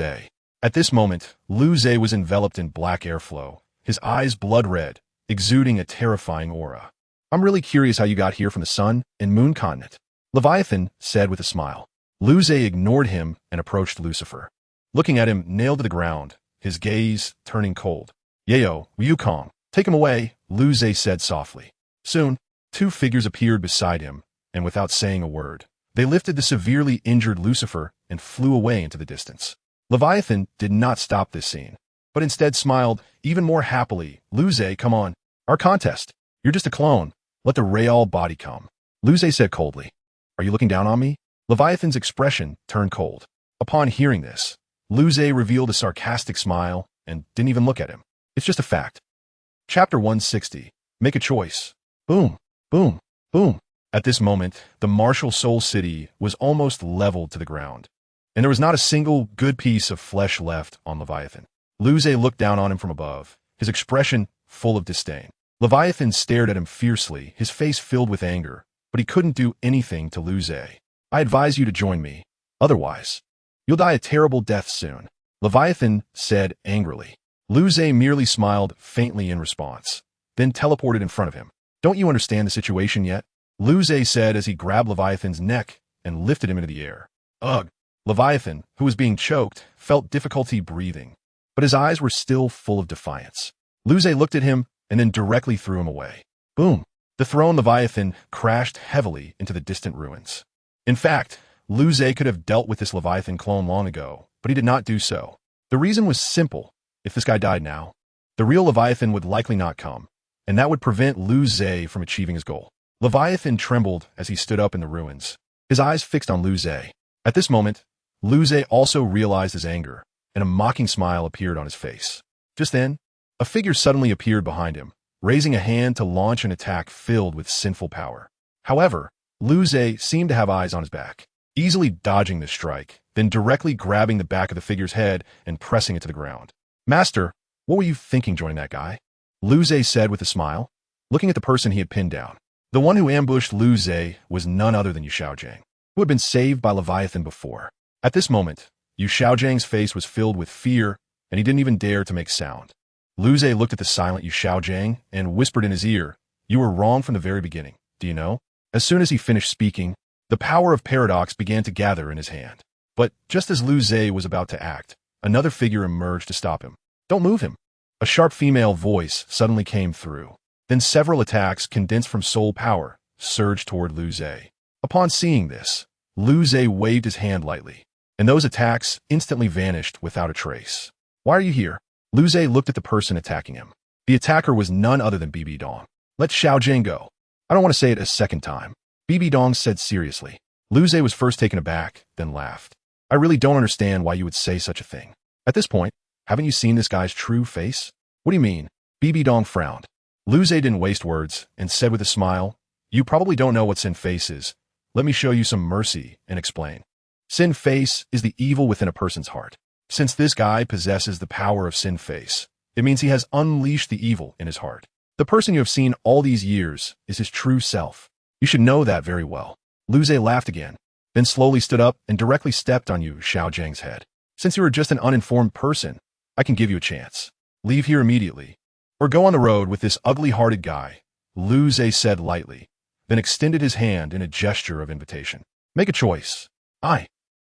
At this moment, Luce was enveloped in black airflow, his eyes blood red, exuding a terrifying aura. I'm really curious how you got here from the sun and moon continent, Leviathan said with a smile. Luce ignored him and approached Lucifer, looking at him nailed to the ground, his gaze turning cold. Yayo, Wukong, take him away, Luce said softly. Soon, two figures appeared beside him, and without saying a word, they lifted the severely injured Lucifer and flew away into the distance. Leviathan did not stop this scene, but instead smiled even more happily. Luce, come on. Our contest. You're just a clone. Let the real body come. Luce said coldly. Are you looking down on me? Leviathan's expression turned cold. Upon hearing this, Luce revealed a sarcastic smile and didn't even look at him. It's just a fact. Chapter 160. Make a choice. Boom, boom, boom. At this moment, the martial Soul City was almost leveled to the ground, and there was not a single good piece of flesh left on Leviathan. Luce looked down on him from above, his expression full of disdain. Leviathan stared at him fiercely, his face filled with anger, but he couldn't do anything to Luce. I advise you to join me. Otherwise, you'll die a terrible death soon, Leviathan said angrily. Luce merely smiled faintly in response, then teleported in front of him. Don't you understand the situation yet? Luce said as he grabbed Leviathan's neck and lifted him into the air. Ugh! Leviathan, who was being choked, felt difficulty breathing, but his eyes were still full of defiance. Luce looked at him and then directly threw him away. Boom! The thrown Leviathan crashed heavily into the distant ruins. In fact, Luce could have dealt with this Leviathan clone long ago, but he did not do so. The reason was simple. If this guy died now, the real Leviathan would likely not come, and that would prevent Luce from achieving his goal. Leviathan trembled as he stood up in the ruins, his eyes fixed on Luce. At this moment, Luce also realized his anger, and a mocking smile appeared on his face. Just then, a figure suddenly appeared behind him, raising a hand to launch an attack filled with sinful power. However, Luce seemed to have eyes on his back, easily dodging this strike, then directly grabbing the back of the figure's head and pressing it to the ground. Master, what were you thinking joining that guy? Luce said with a smile, looking at the person he had pinned down. The one who ambushed Luce was none other than Yu Xiaojing, who had been saved by Leviathan before. At this moment, Yu Xiaojing's face was filled with fear, and he didn't even dare to make sound. Lu Zhe looked at the silent Yu Xiaojiang and whispered in his ear, "You were wrong from the very beginning, do you know?" As soon as he finished speaking, the power of paradox began to gather in his hand. But just as Lu Zhe was about to act, another figure emerged to stop him. "Don't move him." A sharp female voice suddenly came through. Then several attacks condensed from soul power surged toward Lu Zhe. Upon seeing this, Lu Zhe waved his hand lightly, and those attacks instantly vanished without a trace. "Why are you here?" Lu Zhe looked at the person attacking him. The attacker was none other than Bibi Dong. "Let Xiaojiang go." "I don't want to say it a second time," Bibi Dong said seriously. Lu Zhe was first taken aback, then laughed. "I really don't understand why you would say such a thing. At this point, haven't you seen this guy's true face?" "What do you mean?" Bibi Dong frowned. Lu Zhe didn't waste words and said with a smile, "You probably don't know what sin face is. Let me show you some mercy and explain. Sin face is the evil within a person's heart. Since this guy possesses the power of sin face, it means he has unleashed the evil in his heart. The person you have seen all these years is his true self. You should know that very well." Lu Zhe laughed again, then slowly stood up and directly stepped on Yu Xiaojiang's head. "Since you are just an uninformed person, I can give you a chance. Leave here immediately, or go on the road with this ugly-hearted guy," Lu Zhe said lightly, then extended his hand in a gesture of invitation. "Make a choice."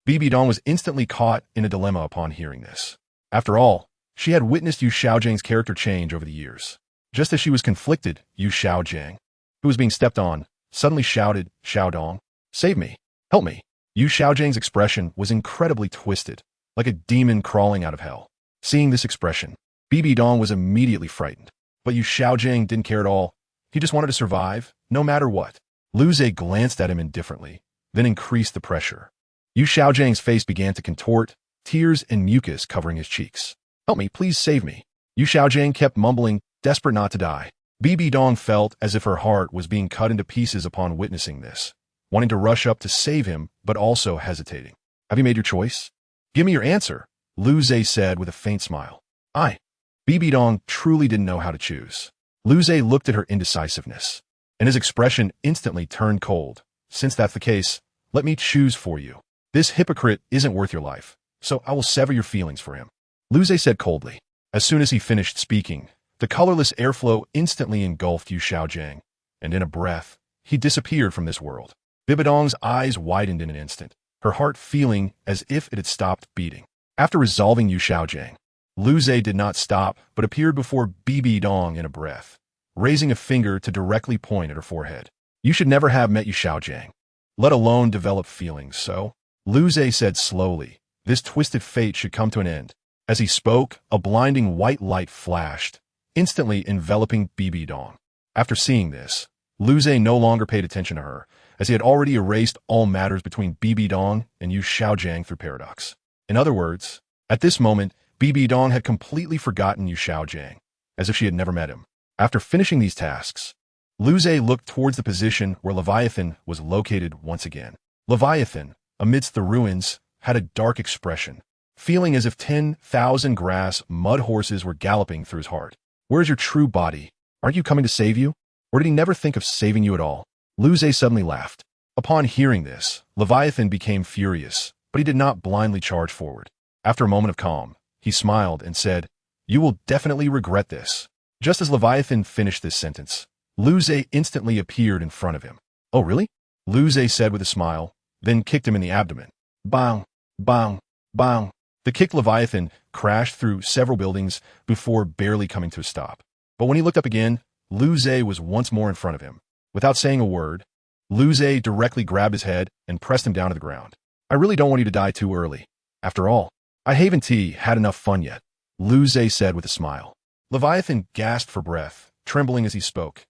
Bibi Dong was instantly caught in a dilemma upon hearing this. After all, she had witnessed Yu Xiaojiang's character change over the years. Just as she was conflicted, Yu Xiaojiang, who was being stepped on, suddenly shouted, "Xiao Dong, save me, help me." Yu Xiaojiang's expression was incredibly twisted, like a demon crawling out of hell. Seeing this expression, Bibi Dong was immediately frightened. But Yu Xiaojiang didn't care at all. He just wanted to survive, no matter what. Lu Zhe glanced at him indifferently, then increased the pressure. Yu Xiaojiang's face began to contort, tears and mucus covering his cheeks. "Help me, please save me." Yu Xiaojiang kept mumbling, desperate not to die. Bibi Dong felt as if her heart was being cut into pieces upon witnessing this, wanting to rush up to save him, but also hesitating. "Have you made your choice? Give me your answer," Lu Zhe said with a faint smile. Bibi Dong truly didn't know how to choose. Lu Zhe looked at her indecisiveness, and his expression instantly turned cold. "Since that's the case, let me choose for you. This hypocrite isn't worth your life, so I will sever your feelings for him," Lu Zhe said coldly. As soon as he finished speaking, the colorless airflow instantly engulfed Yu Xiaojiang, and in a breath, he disappeared from this world. Bibi Dong's eyes widened in an instant, her heart feeling as if it had stopped beating. After resolving Yu Xiaojiang, Lu Zhe did not stop, but appeared before Bibi Dong in a breath, raising a finger to directly point at her forehead. "You should never have met Yu Xiaojiang, let alone develop feelings, so?" Lu Zhe said slowly, "This twisted fate should come to an end." As he spoke, a blinding white light flashed, instantly enveloping Bibi Dong. After seeing this, Lu Zhe no longer paid attention to her, as he had already erased all matters between Bibi Dong and Yu Xiaojiang through paradox. In other words, at this moment, Bibi Dong had completely forgotten Yu Xiaojiang, as if she had never met him. After finishing these tasks, Lu Zhe looked towards the position where Leviathan was located once again. Leviathan, amidst the ruins, had a dark expression, feeling as if 10,000 grass mud horses were galloping through his heart. "Where is your true body? Aren't you coming to save you? Or did he never think of saving you at all?" Lu Zhe suddenly laughed. Upon hearing this, Leviathan became furious, but he did not blindly charge forward. After a moment of calm, he smiled and said, "You will definitely regret this." Just as Leviathan finished this sentence, Lu Zhe instantly appeared in front of him. "Oh, really?" Lu Zhe said with a smile, then kicked him in the abdomen. Bang, bang, bang. The kicked Leviathan crashed through several buildings before barely coming to a stop. But when he looked up again, Lu Zhe was once more in front of him. Without saying a word, Lu Zhe directly grabbed his head and pressed him down to the ground. "I really don't want you to die too early. After all, I haven't had enough fun yet," Lu Zhe said with a smile. Leviathan gasped for breath, trembling as he spoke.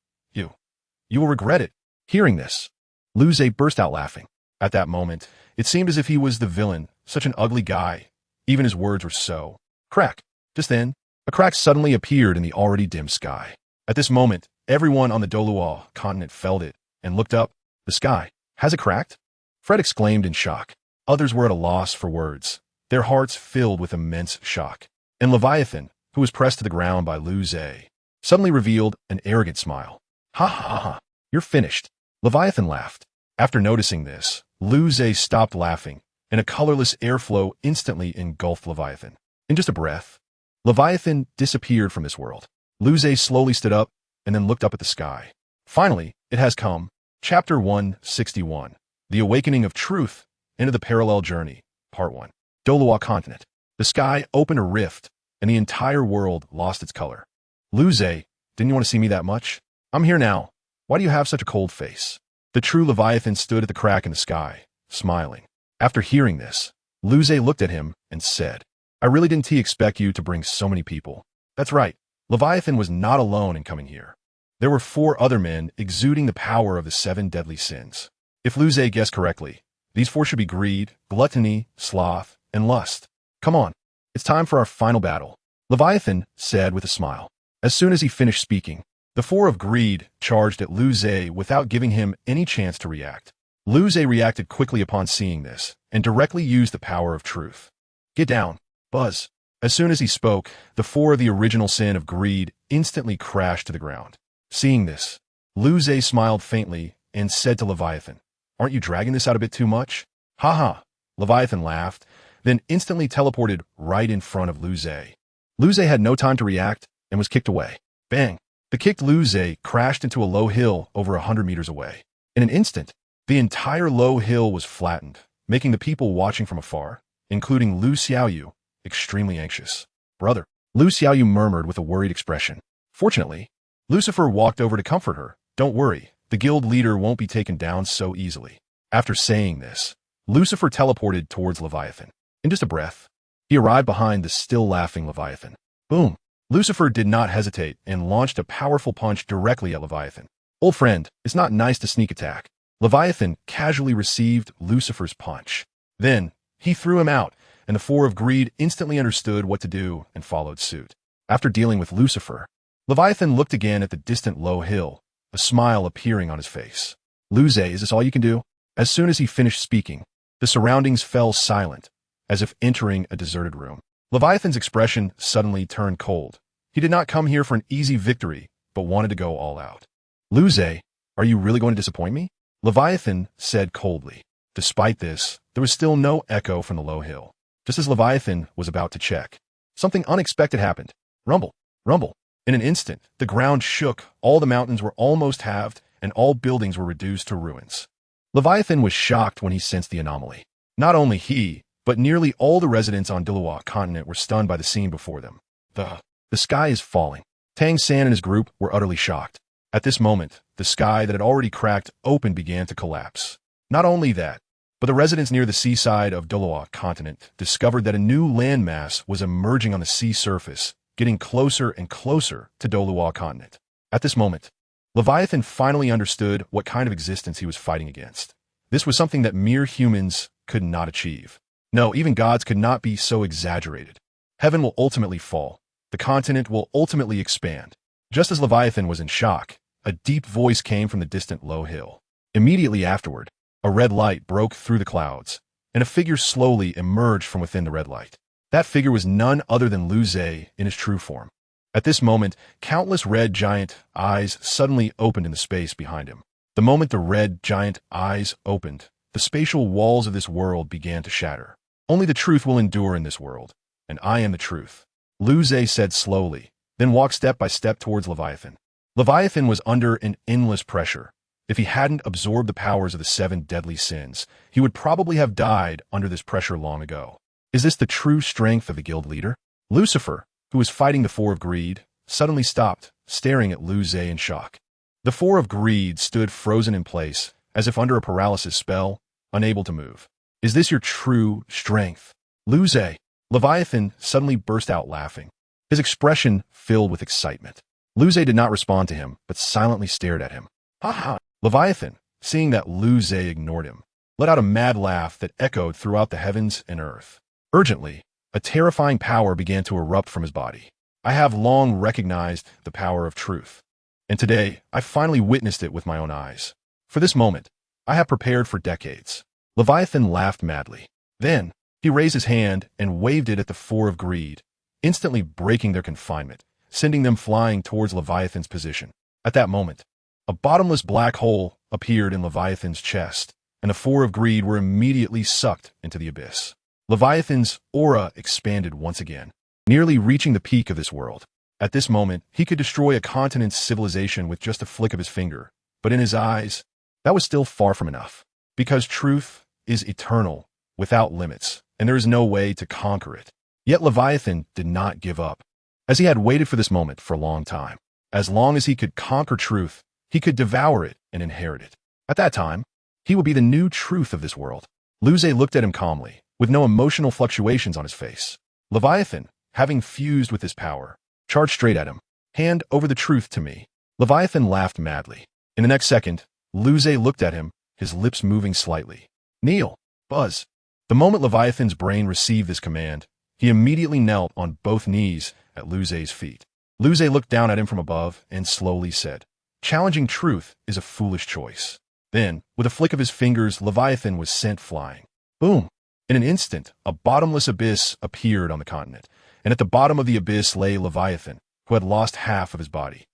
You will regret it." Hearing this, Lu Zhe burst out laughing. At that moment, it seemed as if he was the villain, such an ugly guy. Even his words were so. Crack. Just then, a crack suddenly appeared in the already dim sky. At this moment, everyone on the Doluo continent felt it and looked up. "The sky, has it cracked?" Fred exclaimed in shock. Others were at a loss for words, their hearts filled with immense shock. And Leviathan, who was pressed to the ground by Lu Zhe, suddenly revealed an arrogant smile. "Ha ha ha, you're finished." Leviathan laughed. After noticing this, Lu Zhe stopped laughing, and a colorless airflow instantly engulfed Leviathan. In just a breath, Leviathan disappeared from this world. Luzay slowly stood up and then looked up at the sky. Finally, it has come. Chapter 161. The Awakening of Truth into the Parallel Journey. Part 1. Doluwa Continent. The sky opened a rift, and the entire world lost its color. Luzay, didn't you want to see me that much? I'm here now. Why do you have such a cold face? The true Leviathan stood at the crack in the sky, smiling. After hearing this, Luzay looked at him and said, I really didn't expect you to bring so many people. That's right. Leviathan was not alone in coming here. There were 4 other men exuding the power of the 7 deadly sins. If Luzay guessed correctly, these 4 should be greed, gluttony, sloth, and lust. Come on, it's time for our final battle, Leviathan said with a smile. As soon as he finished speaking, the 4 of greed charged at Luzay without giving him any chance to react. Luzay reacted quickly upon seeing this and directly used the power of truth. Get down, Buzz. As soon as he spoke, the 4 of the original sin of greed instantly crashed to the ground. Seeing this, Luzay smiled faintly and said to Leviathan, Aren't you dragging this out a bit too much? Ha. Leviathan laughed, then instantly teleported right in front of Luzay. Luzay had no time to react and was kicked away. Bang! The kicked Luzay crashed into a low hill over 100 meters away. In an instant, the entire low hill was flattened, making the people watching from afar, including Lu Xiaoyu, extremely anxious. Brother, Lu Xiaoyu murmured with a worried expression. Fortunately, Lucifer walked over to comfort her. Don't worry, the guild leader won't be taken down so easily. After saying this, Lucifer teleported towards Leviathan. In just a breath, he arrived behind the still laughing Leviathan. Boom! Lucifer did not hesitate and launched a powerful punch directly at Leviathan. Old friend, it's not nice to sneak attack. Leviathan casually received Lucifer's punch. Then, he threw him out, and the 4 of greed instantly understood what to do and followed suit. After dealing with Lucifer, Leviathan looked again at the distant low hill, a smile appearing on his face. Luzay, is this all you can do? As soon as he finished speaking, the surroundings fell silent, as if entering a deserted room. Leviathan's expression suddenly turned cold. He did not come here for an easy victory, but wanted to go all out. Luzay, are you really going to disappoint me? Leviathan said coldly. Despite this, there was still no echo from the low hill. Just as Leviathan was about to check, something unexpected happened. Rumble, rumble. In an instant, the ground shook, all the mountains were almost halved, and all buildings were reduced to ruins. Leviathan was shocked when he sensed the anomaly. Not only he, but nearly all the residents on Doluwa Continent were stunned by the scene before them. The sky is falling. Tang San and his group were utterly shocked. At this moment, the sky that had already cracked open began to collapse. Not only that, but the residents near the seaside of Doluwa Continent discovered that a new landmass was emerging on the sea surface, getting closer and closer to Doluwa Continent. At this moment, Leviathan finally understood what kind of existence he was fighting against. This was something that mere humans could not achieve. No, even gods could not be so exaggerated. Heaven will ultimately fall. The continent will ultimately expand. Just as Leviathan was in shock, a deep voice came from the distant low hill. Immediately afterward, a red light broke through the clouds, and a figure slowly emerged from within the red light. That figure was none other than Luzay in his true form. At this moment, countless red giant eyes suddenly opened in the space behind him. The moment the red giant eyes opened, the spatial walls of this world began to shatter. Only the truth will endure in this world, and I am the truth, Luzay said slowly, then walked step by step towards Leviathan. Leviathan was under an endless pressure. If he hadn't absorbed the powers of the 7 deadly sins, he would probably have died under this pressure long ago. Is this the true strength of the guild leader? Lucifer, who was fighting the 4 of greed, suddenly stopped, staring at Luzay in shock. The 4 of greed stood frozen in place, as if under a paralysis spell, unable to move. Is this your true strength? Luzay, Leviathan suddenly burst out laughing, his expression filled with excitement. Luzay did not respond to him, but silently stared at him. Ha ha! Leviathan, seeing that Luzay ignored him, let out a mad laugh that echoed throughout the heavens and earth. Urgently, a terrifying power began to erupt from his body. I have long recognized the power of truth, and today I finally witnessed it with my own eyes. For this moment, I have prepared for decades. Leviathan laughed madly. Then, he raised his hand and waved it at the 4 of greed, instantly breaking their confinement, sending them flying towards Leviathan's position. At that moment, a bottomless black hole appeared in Leviathan's chest, and the 4 of greed were immediately sucked into the abyss. Leviathan's aura expanded once again. nearly reaching the peak of this world. At this moment, he could destroy a continent's civilization with just a flick of his finger, but in his eyes, that was still far from enough. Because truth is eternal, without limits, and there is no way to conquer it. Yet Leviathan did not give up, as he had waited for this moment for a long time. As long as he could conquer truth, he could devour it and inherit it. At that time, he would be the new truth of this world. Luzay looked at him calmly, with no emotional fluctuations on his face. Leviathan, having fused with his power, charged straight at him. Hand over the truth to me. Leviathan laughed madly. In the next second, Luzay looked at him, his lips moving slightly. Kneel, Buzz. The moment Leviathan's brain received this command, he immediately knelt on both knees at Luzay's feet. Luzay looked down at him from above and slowly said, "Challenging truth is a foolish choice." Then, with a flick of his fingers, Leviathan was sent flying. Boom! In an instant, a bottomless abyss appeared on the continent, and at the bottom of the abyss lay Leviathan, who had lost half of his body.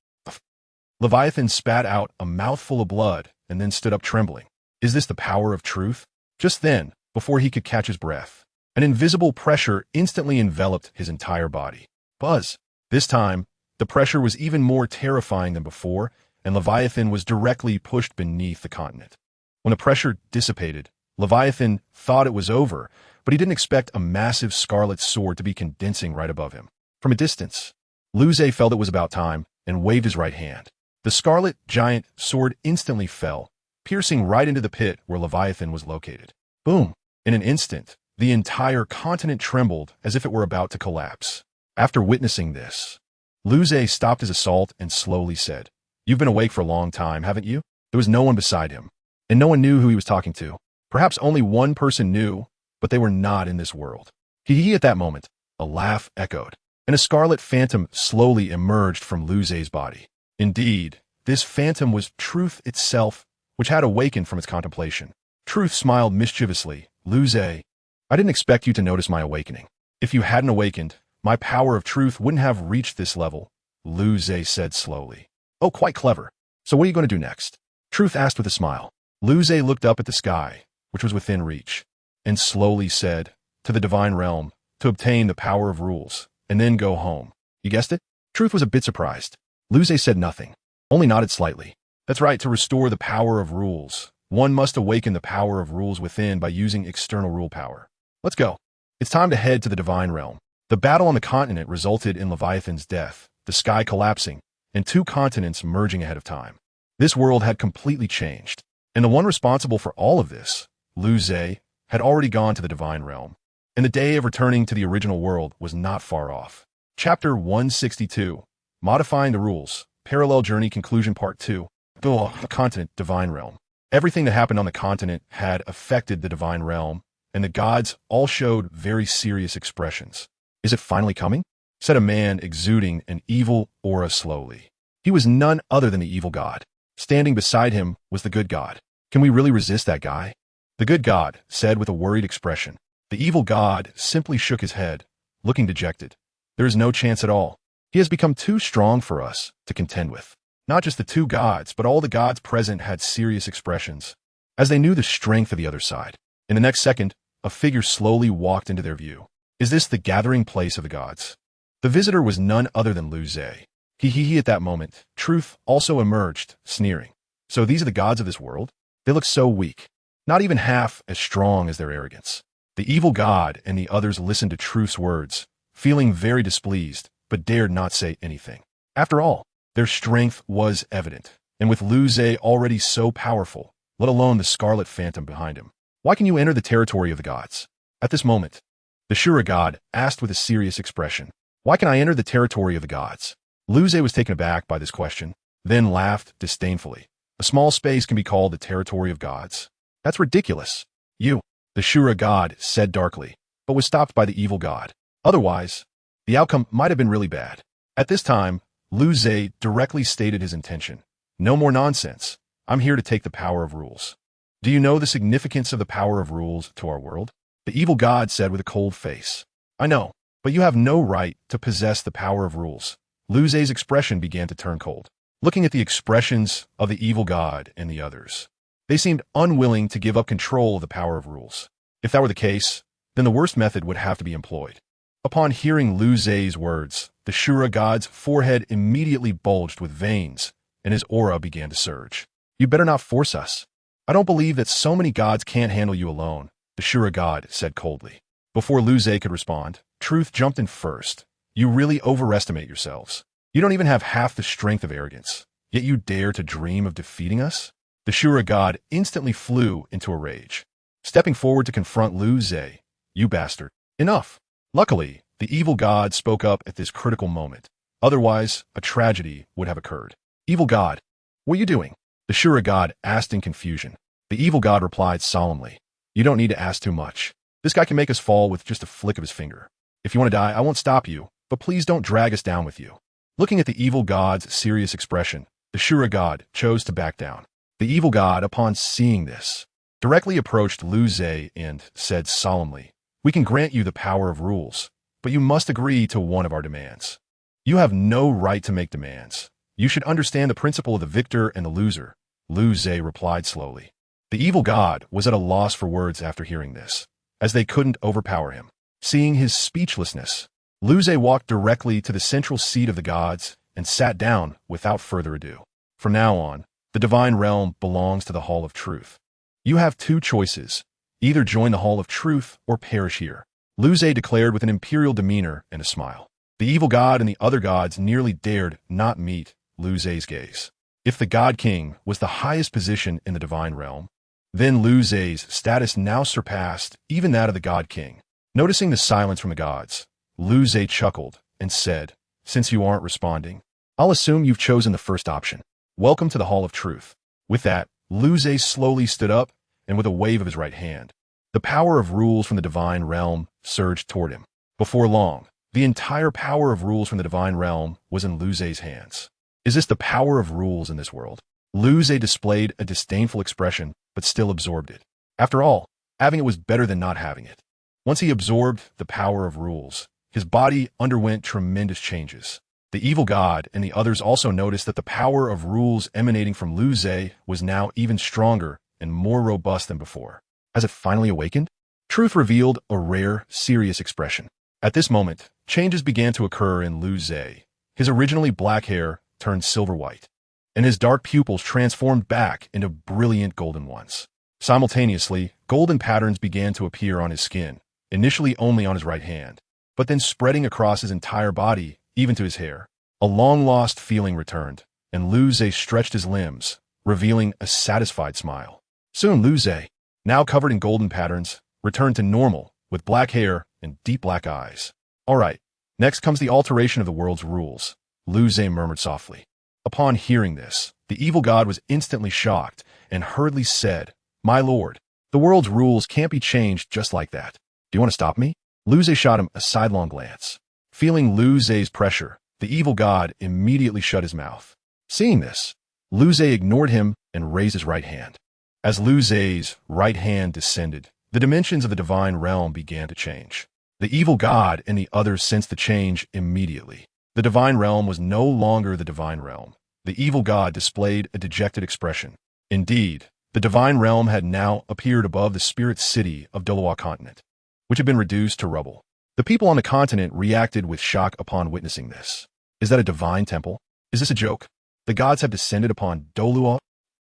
Leviathan spat out a mouthful of blood and then stood up trembling. Is this the power of truth? Just then, before he could catch his breath, an invisible pressure instantly enveloped his entire body. Buzz! This time, the pressure was even more terrifying than before, and Leviathan was directly pushed beneath the continent. When the pressure dissipated, Leviathan thought it was over, but he didn't expect a massive scarlet sword to be condensing right above him. From a distance, Luzay felt it was about time and waved his right hand. The scarlet giant sword instantly fell, piercing right into the pit where Leviathan was located. Boom! In an instant, the entire continent trembled as if it were about to collapse. After witnessing this, Luzay stopped his assault and slowly said, "You've been awake for a long time, haven't you?" There was no one beside him, and no one knew who he was talking to. Perhaps only one person knew, but they were not in this world. Hee at that moment, a laugh echoed, and a scarlet phantom slowly emerged from Luzay's body. Indeed, this phantom was truth itself, which had awakened from its contemplation. Truth smiled mischievously. "Luzay, I didn't expect you to notice my awakening. If you hadn't awakened, my power of truth wouldn't have reached this level," Luzay said slowly. "Oh, quite clever. So what are you going to do next?" Truth asked with a smile. Luzay looked up at the sky, which was within reach, and slowly said, "To the divine realm, to obtain the power of rules, and then go home." You guessed it? Truth was a bit surprised. Luzay said nothing, only nodded slightly. "That's right, to restore the power of rules. One must awaken the power of rules within by using external rule power. Let's go. It's time to head to the divine realm." The battle on the continent resulted in Leviathan's death, the sky collapsing, and two continents merging ahead of time. This world had completely changed, and the one responsible for all of this, Luzay, had already gone to the divine realm, and the day of returning to the original world was not far off. Chapter 162, Modifying the Rules, Parallel Journey Conclusion Part 2, the Continent, Divine Realm. Everything that happened on the continent had affected the divine realm, and the gods all showed very serious expressions. "Is it finally coming?" said a man exuding an evil aura slowly. He was none other than the evil god. Standing beside him was the good god. "Can we really resist that guy?" The good god said with a worried expression. The evil god simply shook his head, looking dejected. "There is no chance at all. He has become too strong for us to contend with." Not just the two gods, but all the gods present had serious expressions, as they knew the strength of the other side. In the next second, a figure slowly walked into their view. Is this the gathering place of the gods? The visitor was none other than Luzay. At that moment, Truth also emerged, sneering. "So these are the gods of this world? They look so weak. Not even half as strong as their arrogance." The evil god and the others listened to Truth's words, feeling very displeased, but dared not say anything. After all, their strength was evident, and with Luzay already so powerful, let alone the scarlet phantom behind him. "Why can you enter the territory of the gods?" At this moment, the Shura god asked with a serious expression. "Why can I enter the territory of the gods?" Luzay was taken aback by this question, then laughed disdainfully. "A small space can be called the territory of gods? That's ridiculous." "You," the Shura god said darkly, but was stopped by the evil god. Otherwise, the outcome might have been really bad. At this time, Luzay directly stated his intention. "No more nonsense. I'm here to take the power of rules." "Do you know the significance of the power of rules to our world?" the evil god said with a cold face. "I know, but you have no right to possess the power of rules." Luzay's expression began to turn cold. Looking at the expressions of the evil god and the others, they seemed unwilling to give up control of the power of rules. If that were the case, then the worst method would have to be employed. Upon hearing Lu Zhe's words, the Shura god's forehead immediately bulged with veins, and his aura began to surge. You better not force us. I don't believe that so many gods can't handle you alone, the Shura god said coldly. Before Lu Zhe could respond, Truth jumped in first. You really overestimate yourselves. You don't even have half the strength of arrogance, yet you dare to dream of defeating us? The Shura god instantly flew into a rage, stepping forward to confront Lu Zhe. You bastard. Enough. Luckily, the evil god spoke up at this critical moment. Otherwise, a tragedy would have occurred. Evil god, what are you doing? The Shura god asked in confusion. The evil god replied solemnly. You don't need to ask too much. This guy can make us fall with just a flick of his finger. If you want to die, I won't stop you, but please don't drag us down with you. Looking at the evil god's serious expression, the Shura god chose to back down. The evil god, upon seeing this, directly approached Lu Zhe and said solemnly, We can grant you the power of rules, but you must agree to one of our demands. You have no right to make demands. You should understand the principle of the victor and the loser, Lu Zhe replied slowly. The evil god was at a loss for words after hearing this, as they couldn't overpower him. Seeing his speechlessness, Lu Zhe walked directly to the central seat of the gods and sat down without further ado. From now on, the divine realm belongs to the Hall of Truth. You have two choices. Either join the Hall of Truth or perish here, Lu Zhe declared with an imperial demeanor and a smile. The evil god and the other gods nearly dared not meet Lu Zhe's gaze. If the God King was the highest position in the divine realm, then Lu Zhe's status now surpassed even that of the God King. Noticing the silence from the gods, Lu Zhe chuckled and said, Since you aren't responding, I'll assume you've chosen the first option. Welcome to the Hall of Truth. With that, Lu Zhe slowly stood up, and with a wave of his right hand, the power of rules from the divine realm surged toward him. Before long, the entire power of rules from the divine realm was in Lu Zhe's hands. Is this the power of rules in this world? Lu Zhe displayed a disdainful expression, but still absorbed it. After all, having it was better than not having it. Once he absorbed the power of rules, his body underwent tremendous changes. The evil god and the others also noticed that the power of rules emanating from Lu Zhe was now even stronger and more robust than before. Has it finally awakened? Truth revealed a rare, serious expression. At this moment, changes began to occur in Lu Zhe. His originally black hair turned silver white, and his dark pupils transformed back into brilliant golden ones. Simultaneously, golden patterns began to appear on his skin, initially only on his right hand, but then spreading across his entire body, even to his hair. A long-lost feeling returned, and Lu Zhe stretched his limbs, revealing a satisfied smile. Soon Lu Zhe, now covered in golden patterns, returned to normal, with black hair and deep black eyes. All right, next comes the alteration of the world's rules, Lu Zhe murmured softly. Upon hearing this, the evil god was instantly shocked and hurriedly said, My lord, the world's rules can't be changed just like that. Do you want to stop me? Lu Zhe shot him a sidelong glance. Feeling Lu Zhe's pressure, the evil god immediately shut his mouth. Seeing this, Lu Zhe ignored him and raised his right hand. As Lu Zhe's right hand descended, the dimensions of the divine realm began to change. The evil god and the others sensed the change immediately. The divine realm was no longer the divine realm. The evil god displayed a dejected expression. Indeed, the divine realm had now appeared above the spirit city of Doloa continent, which had been reduced to rubble. The people on the continent reacted with shock upon witnessing this. Is that a divine temple? Is this a joke? The gods have descended upon Doloa?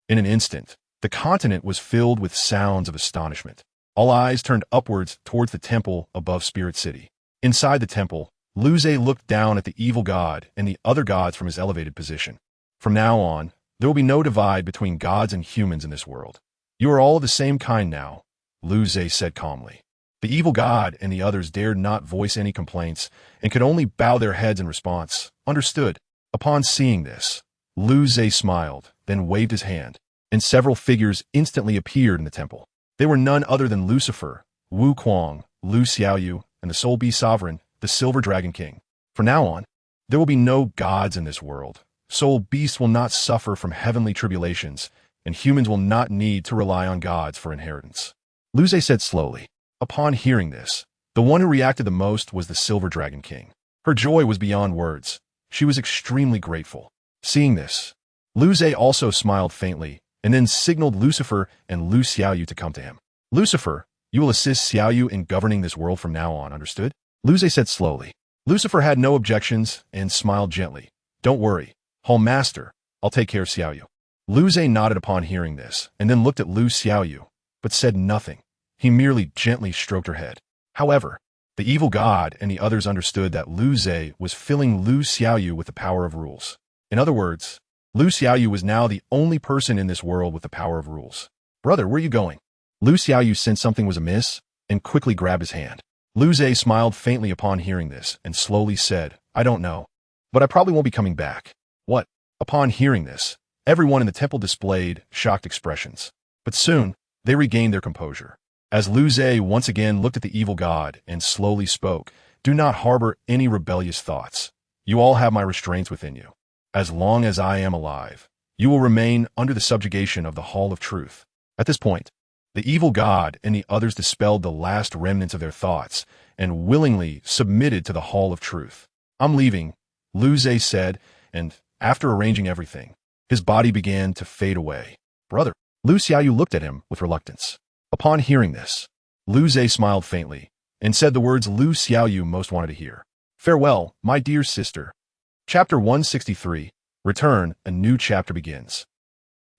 In an instant, the continent was filled with sounds of astonishment. All eyes turned upwards towards the temple above Spirit City. Inside the temple, Lu Zhe looked down at the evil god and the other gods from his elevated position. From now on, there will be no divide between gods and humans in this world. You are all of the same kind now, Lu Zhe said calmly. The evil god and the others dared not voice any complaints and could only bow their heads in response. Understood. Upon seeing this, Lu Zhe smiled, then waved his hand, and several figures instantly appeared in the temple. They were none other than Lucifer, Wu Kuang, Lu Xiaoyu, and the Soul Beast Sovereign, the Silver Dragon King. From now on, there will be no gods in this world. Soul beasts will not suffer from heavenly tribulations, and humans will not need to rely on gods for inheritance. Lu Zhe said slowly. Upon hearing this, the one who reacted the most was the Silver Dragon King. Her joy was beyond words. She was extremely grateful. Seeing this, Lu Zhe also smiled faintly, and then signaled Lucifer and Lu Xiaoyu to come to him. Lucifer, you will assist Xiaoyu in governing this world from now on, understood? Lu Zhe said slowly. Lucifer had no objections and smiled gently. Don't worry, Hall Master, I'll take care of Xiaoyu. Lu Zhe nodded upon hearing this, and then looked at Lu Xiaoyu, but said nothing. He merely gently stroked her head. However, the evil god and the others understood that Lu Zhe was filling Lu Xiaoyu with the power of rules. In other words, Lu Xiaoyu was now the only person in this world with the power of rules. Brother, where are you going? Lu Xiaoyu sensed something was amiss and quickly grabbed his hand. Lu Zhe smiled faintly upon hearing this and slowly said, I don't know, but I probably won't be coming back. What? Upon hearing this, everyone in the temple displayed shocked expressions. But soon, they regained their composure. As Lu Zhe once again looked at the evil god and slowly spoke, do not harbor any rebellious thoughts. You all have my restraints within you. As long as I am alive, you will remain under the subjugation of the Hall of Truth. At this point, the evil god and the others dispelled the last remnants of their thoughts and willingly submitted to the Hall of Truth. I'm leaving, Lu Zhe said, and after arranging everything, his body began to fade away. Brother, Lu Xiaoyu looked at him with reluctance. Upon hearing this, Lu Zhe smiled faintly and said the words Lu Xiaoyu most wanted to hear. Farewell, my dear sister. Chapter 163, Return, a new chapter begins.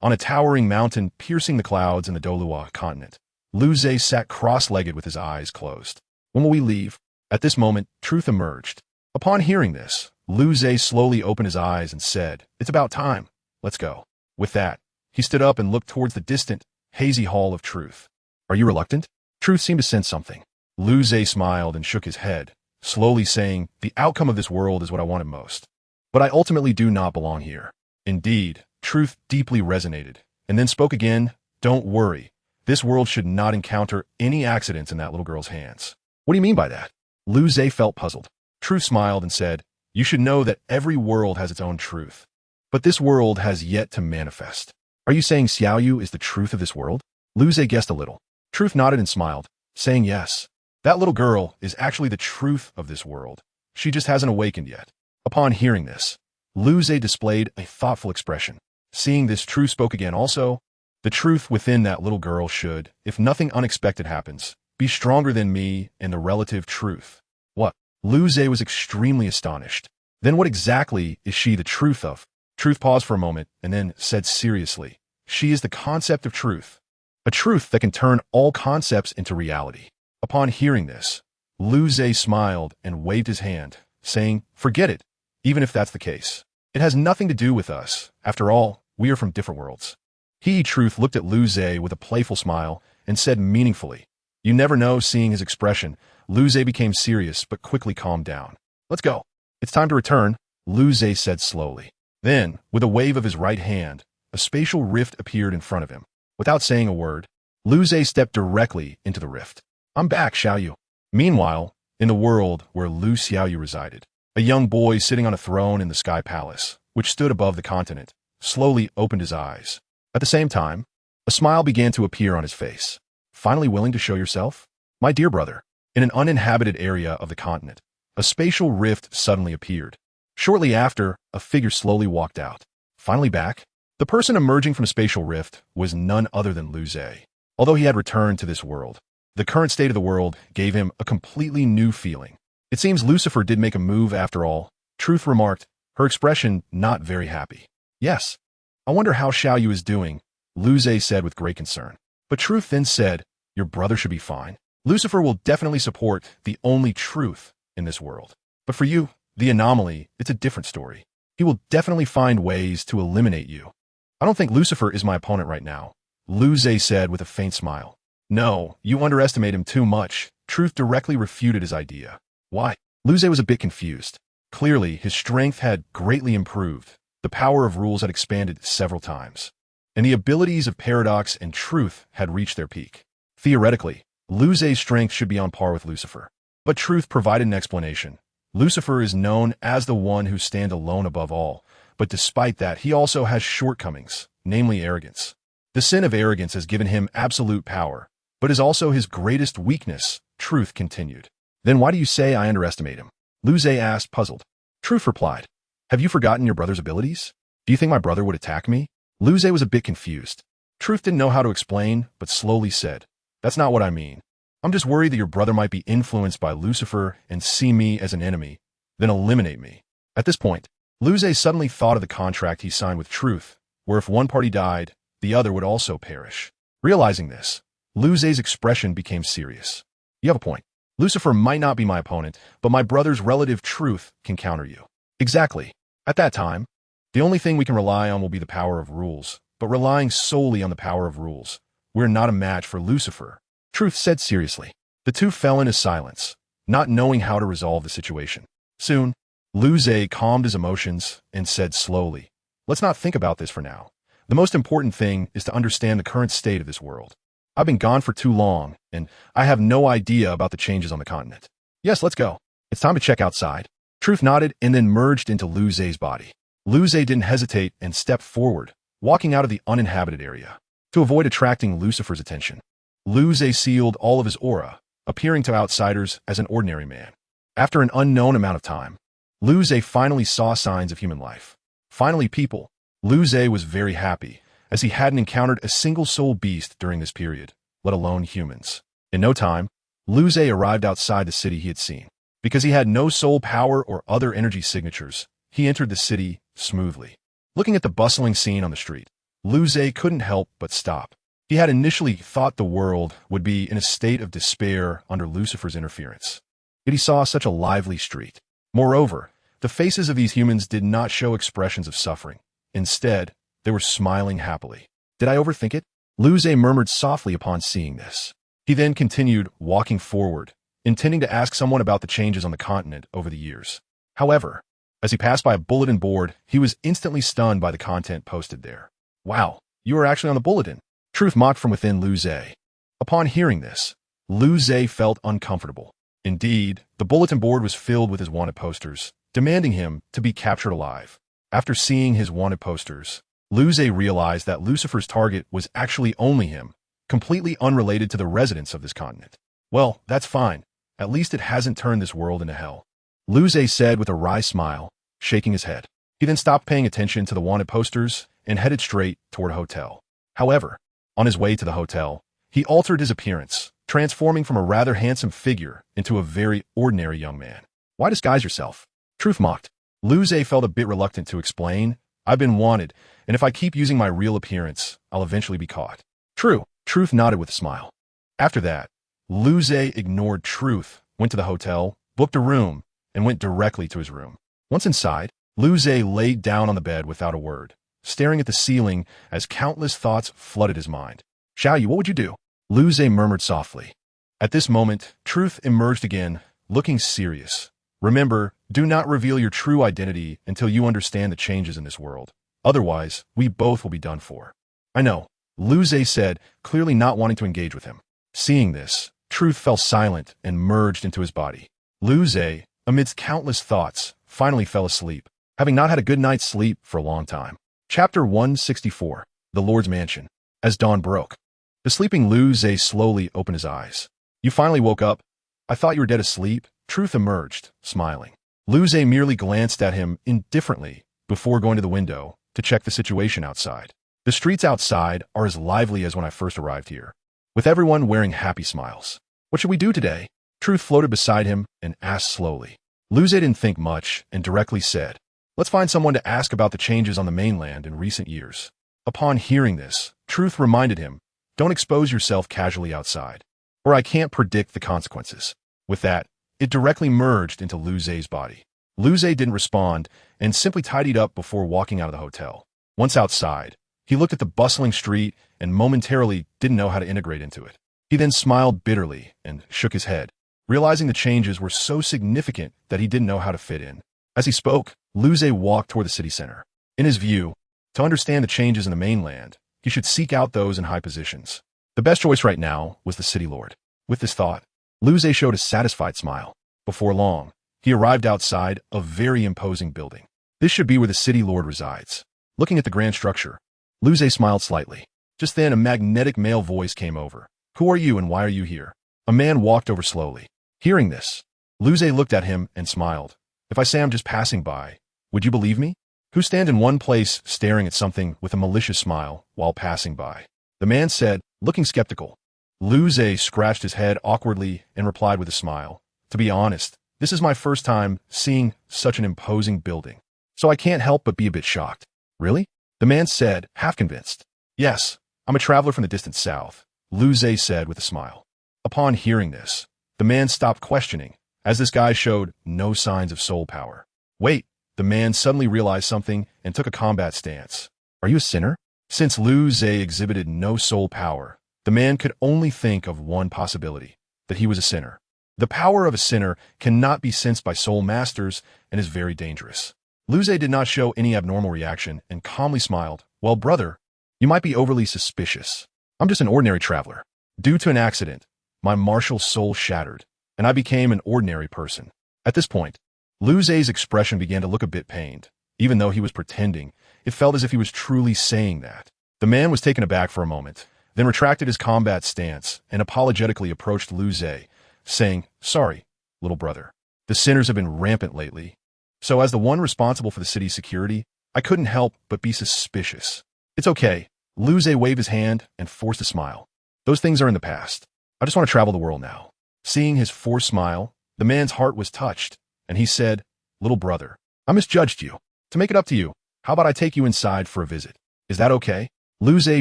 On a towering mountain piercing the clouds in the Dolua continent, Lu Zhe sat cross-legged with his eyes closed. When will we leave? At this moment, truth emerged. Upon hearing this, Lu Zhe slowly opened his eyes and said, It's about time. Let's go. With that, he stood up and looked towards the distant, hazy Hall of Truth. Are you reluctant? Truth seemed to sense something. Lu Zhe smiled and shook his head, slowly saying, The outcome of this world is what I wanted most. But I ultimately do not belong here. Indeed, Truth deeply resonated, and then spoke again, Don't worry. This world should not encounter any accidents in that little girl's hands. What do you mean by that? Lu Zhe felt puzzled. Truth smiled and said, You should know that every world has its own truth. But this world has yet to manifest. Are you saying Xiaoyu is the truth of this world? Lu Zhe guessed a little. Truth nodded and smiled, saying yes. That little girl is actually the truth of this world. She just hasn't awakened yet. Upon hearing this, Lu Zhe displayed a thoughtful expression. Seeing this, Truth spoke again also. The truth within that little girl should, if nothing unexpected happens, be stronger than me and the relative truth. What? Lu Zhe was extremely astonished. Then what exactly is she the truth of? Truth paused for a moment and then said seriously, She is the concept of truth. A truth that can turn all concepts into reality. Upon hearing this, Lu Zhe smiled and waved his hand, saying, Forget it, even if that's the case. It has nothing to do with us. After all, we are from different worlds. Truth looked at Lu Zhe with a playful smile and said meaningfully. You never know. Seeing his expression, Lu Zhe became serious but quickly calmed down. Let's go. It's time to return, Lu Zhe said slowly. Then, with a wave of his right hand, a spatial rift appeared in front of him. Without saying a word, Lu Zhe stepped directly into the rift. I'm back, Xiaoyu. Meanwhile, in the world where Lu Xiaoyu resided, a young boy sitting on a throne in the Sky Palace, which stood above the continent, slowly opened his eyes. At the same time, a smile began to appear on his face. Finally willing to show yourself? My dear brother, in an uninhabited area of the continent, a spatial rift suddenly appeared. Shortly after, a figure slowly walked out. Finally back? The person emerging from the spatial rift was none other than Lu Zhe. Although he had returned to this world, the current state of the world gave him a completely new feeling. It seems Lucifer did make a move after all, Truth remarked, her expression not very happy. Yes. I wonder how Xiaoyu is doing, Lu Zhe said with great concern. But Truth then said, Your brother should be fine. Lucifer will definitely support the only truth in this world. But for you, the anomaly, it's a different story. He will definitely find ways to eliminate you. I don't think Lucifer is my opponent right now, Lu Zhe said with a faint smile. No, you underestimate him too much. Truth directly refuted his idea. Why? Lu Zhe was a bit confused. Clearly, his strength had greatly improved. The power of rules had expanded several times. And the abilities of paradox and truth had reached their peak. Theoretically, Lu Zhe's strength should be on par with Lucifer. But Truth provided an explanation. Lucifer is known as the one who stands alone above all, but despite that, he also has shortcomings, namely arrogance. The sin of arrogance has given him absolute power, but is also his greatest weakness, Truth continued. Then why do you say I underestimate him? Lu Zhe asked, puzzled. Truth replied, Have you forgotten your brother's abilities? Do you think my brother would attack me? Lu Zhe was a bit confused. Truth didn't know how to explain, but slowly said, That's not what I mean. I'm just worried that your brother might be influenced by Lucifer and see me as an enemy, then eliminate me. At this point, Luze suddenly thought of the contract he signed with Truth, where if one party died, the other would also perish. Realizing this, Luze's expression became serious. You have a point. Lucifer might not be my opponent, but my brother's relative Truth can counter you. Exactly. At that time, the only thing we can rely on will be the power of rules, but relying solely on the power of rules, we're not a match for Lucifer, Truth said seriously. The two fell into silence, not knowing how to resolve the situation. Soon, Luze calmed his emotions and said slowly, let's not think about this for now. The most important thing is to understand the current state of this world. I've been gone for too long, and I have no idea about the changes on the continent. Yes, let's go. It's time to check outside. Truth nodded and then merged into Luze's body. Luze didn't hesitate and stepped forward, walking out of the uninhabited area. To avoid attracting Lucifer's attention, Luze sealed all of his aura, appearing to outsiders as an ordinary man. After an unknown amount of time, Luze finally saw signs of human life. Finally people. Luze was very happy, as he hadn't encountered a single soul beast during this period, let alone humans. In no time, Luze arrived outside the city he had seen. Because he had no soul power or other energy signatures, he entered the city smoothly. Looking at the bustling scene on the street, Luze couldn't help but stop. He had initially thought the world would be in a state of despair under Lucifer's interference. Yet he saw such a lively street. Moreover, the faces of these humans did not show expressions of suffering. Instead, they were smiling happily. Did I overthink it? Luze murmured softly upon seeing this. He then continued walking forward, intending to ask someone about the changes on the continent over the years. However, as he passed by a bulletin board, he was instantly stunned by the content posted there. Wow, you are actually on the bulletin. Truth mocked from within Luze. Upon hearing this, Luze felt uncomfortable. Indeed, the bulletin board was filled with his wanted posters, demanding him to be captured alive. After seeing his wanted posters, Luze realized that Lucifer's target was actually only him, completely unrelated to the residents of this continent. Well, that's fine. At least it hasn't turned this world into hell, Luze said with a wry smile, shaking his head. He then stopped paying attention to the wanted posters and headed straight toward a hotel. However, on his way to the hotel, he altered his appearance, transforming from a rather handsome figure into a very ordinary young man. Why disguise yourself? Truth mocked. Luze felt a bit reluctant to explain. I've been wanted, and if I keep using my real appearance, I'll eventually be caught. True. Truth nodded with a smile. After that, Luze ignored Truth, went to the hotel, booked a room, and went directly to his room. Once inside, Luze laid down on the bed without a word, staring at the ceiling as countless thoughts flooded his mind. Xiaoyu, what would you do? Luze murmured softly. At this moment, Truth emerged again, looking serious. Remember, do not reveal your true identity until you understand the changes in this world. Otherwise, we both will be done for. I know, Luze said, clearly not wanting to engage with him. Seeing this, Truth fell silent and merged into his body. Luze, amidst countless thoughts, finally fell asleep, having not had a good night's sleep for a long time. Chapter 164, The Lord's Mansion. As dawn broke, the sleeping Luze slowly opened his eyes. You finally woke up? I thought you were dead asleep. Truth emerged, smiling. Luze merely glanced at him indifferently before going to the window to check the situation outside. The streets outside are as lively as when I first arrived here, with everyone wearing happy smiles. What should we do today? Truth floated beside him and asked slowly. Luze didn't think much and directly said, let's find someone to ask about the changes on the mainland in recent years. Upon hearing this, Truth reminded him, don't expose yourself casually outside, or I can't predict the consequences. With that, it directly merged into Luze's body. Luze didn't respond and simply tidied up before walking out of the hotel. Once outside, he looked at the bustling street and momentarily didn't know how to integrate into it. He then smiled bitterly and shook his head, realizing the changes were so significant that he didn't know how to fit in. As he spoke, Luze walked toward the city center. In his view, to understand the changes in the mainland, he should seek out those in high positions. The best choice right now was the city lord. With this thought, Luze showed a satisfied smile. Before long, he arrived outside a very imposing building. This should be where the city lord resides. Looking at the grand structure, Luze smiled slightly. Just then, a magnetic male voice came over. Who are you and why are you here? A man walked over slowly. Hearing this, Luze looked at him and smiled. If I say I'm just passing by, would you believe me? Who stand in one place staring at something with a malicious smile while passing by? The man said, looking skeptical. Lu Zhe scratched his head awkwardly and replied with a smile. To be honest, this is my first time seeing such an imposing building, so I can't help but be a bit shocked. Really? The man said, half convinced. Yes, I'm a traveler from the distant south, Lu Zhe said with a smile. Upon hearing this, the man stopped questioning, as this guy showed no signs of soul power. Wait, the man suddenly realized something and took a combat stance. Are you a sinner? Since Lu Zhe exhibited no soul power, the man could only think of one possibility, that he was a sinner. The power of a sinner cannot be sensed by soul masters and is very dangerous. Lu Zhe did not show any abnormal reaction and calmly smiled. Well, brother, you might be overly suspicious. I'm just an ordinary traveler. Due to an accident, my martial soul shattered, and I became an ordinary person. At this point, Lu Zhe's expression began to look a bit pained. Even though he was pretending, it felt as if he was truly saying that. The man was taken aback for a moment, then retracted his combat stance and apologetically approached Lu Zhe, saying, Sorry, little brother. The sinners have been rampant lately. So as the one responsible for the city's security, I couldn't help but be suspicious. It's okay. Lu Zhe waved his hand and forced a smile. Those things are in the past. I just want to travel the world now. Seeing his forced smile, the man's heart was touched, and he said, Little brother, I misjudged you. To make it up to you, how about I take you inside for a visit? Is that okay? Lu Zhe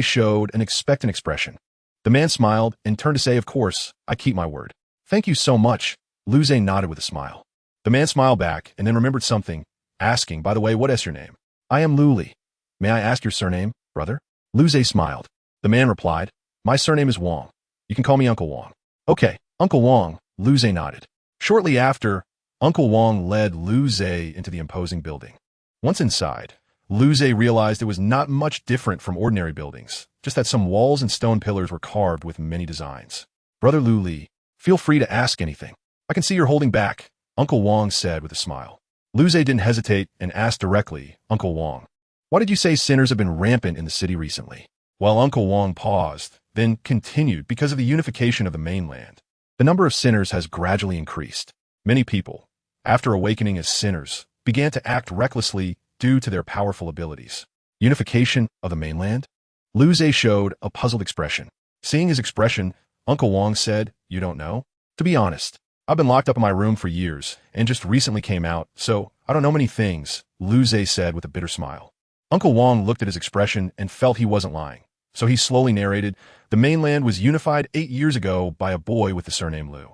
showed an expectant expression. The man smiled and turned to say, Of course, I keep my word. Thank you so much. Lu Zhe nodded with a smile. The man smiled back and then remembered something, asking, By the way, what is your name? I am Lu Li. May I ask your surname, brother? Lu Zhe smiled. The man replied, My surname is Wang. You can call me Uncle Wang. Okay, Uncle Wang, Lu Zhe nodded. Shortly after, Uncle Wang led Lu Zhe into the imposing building. Once inside, Lu Zhe realized it was not much different from ordinary buildings, just that some walls and stone pillars were carved with many designs. Brother Lu Li, feel free to ask anything. I can see you're holding back, Uncle Wang said with a smile. Lu Zhe didn't hesitate and asked directly, Uncle Wang, why did you say sinners have been rampant in the city recently? While Uncle Wang paused, then continued, because of the unification of the mainland, the number of sinners has gradually increased. Many people, after awakening as sinners, began to act recklessly due to their powerful abilities. Unification of the mainland? Lu Zhe showed a puzzled expression. Seeing his expression, Uncle Wang said, You don't know? To be honest, I've been locked up in my room for years and just recently came out, so I don't know many things, Lu Zhe said with a bitter smile. Uncle Wang looked at his expression and felt he wasn't lying, so he slowly narrated, The mainland was unified 8 years ago by a boy with the surname Lu.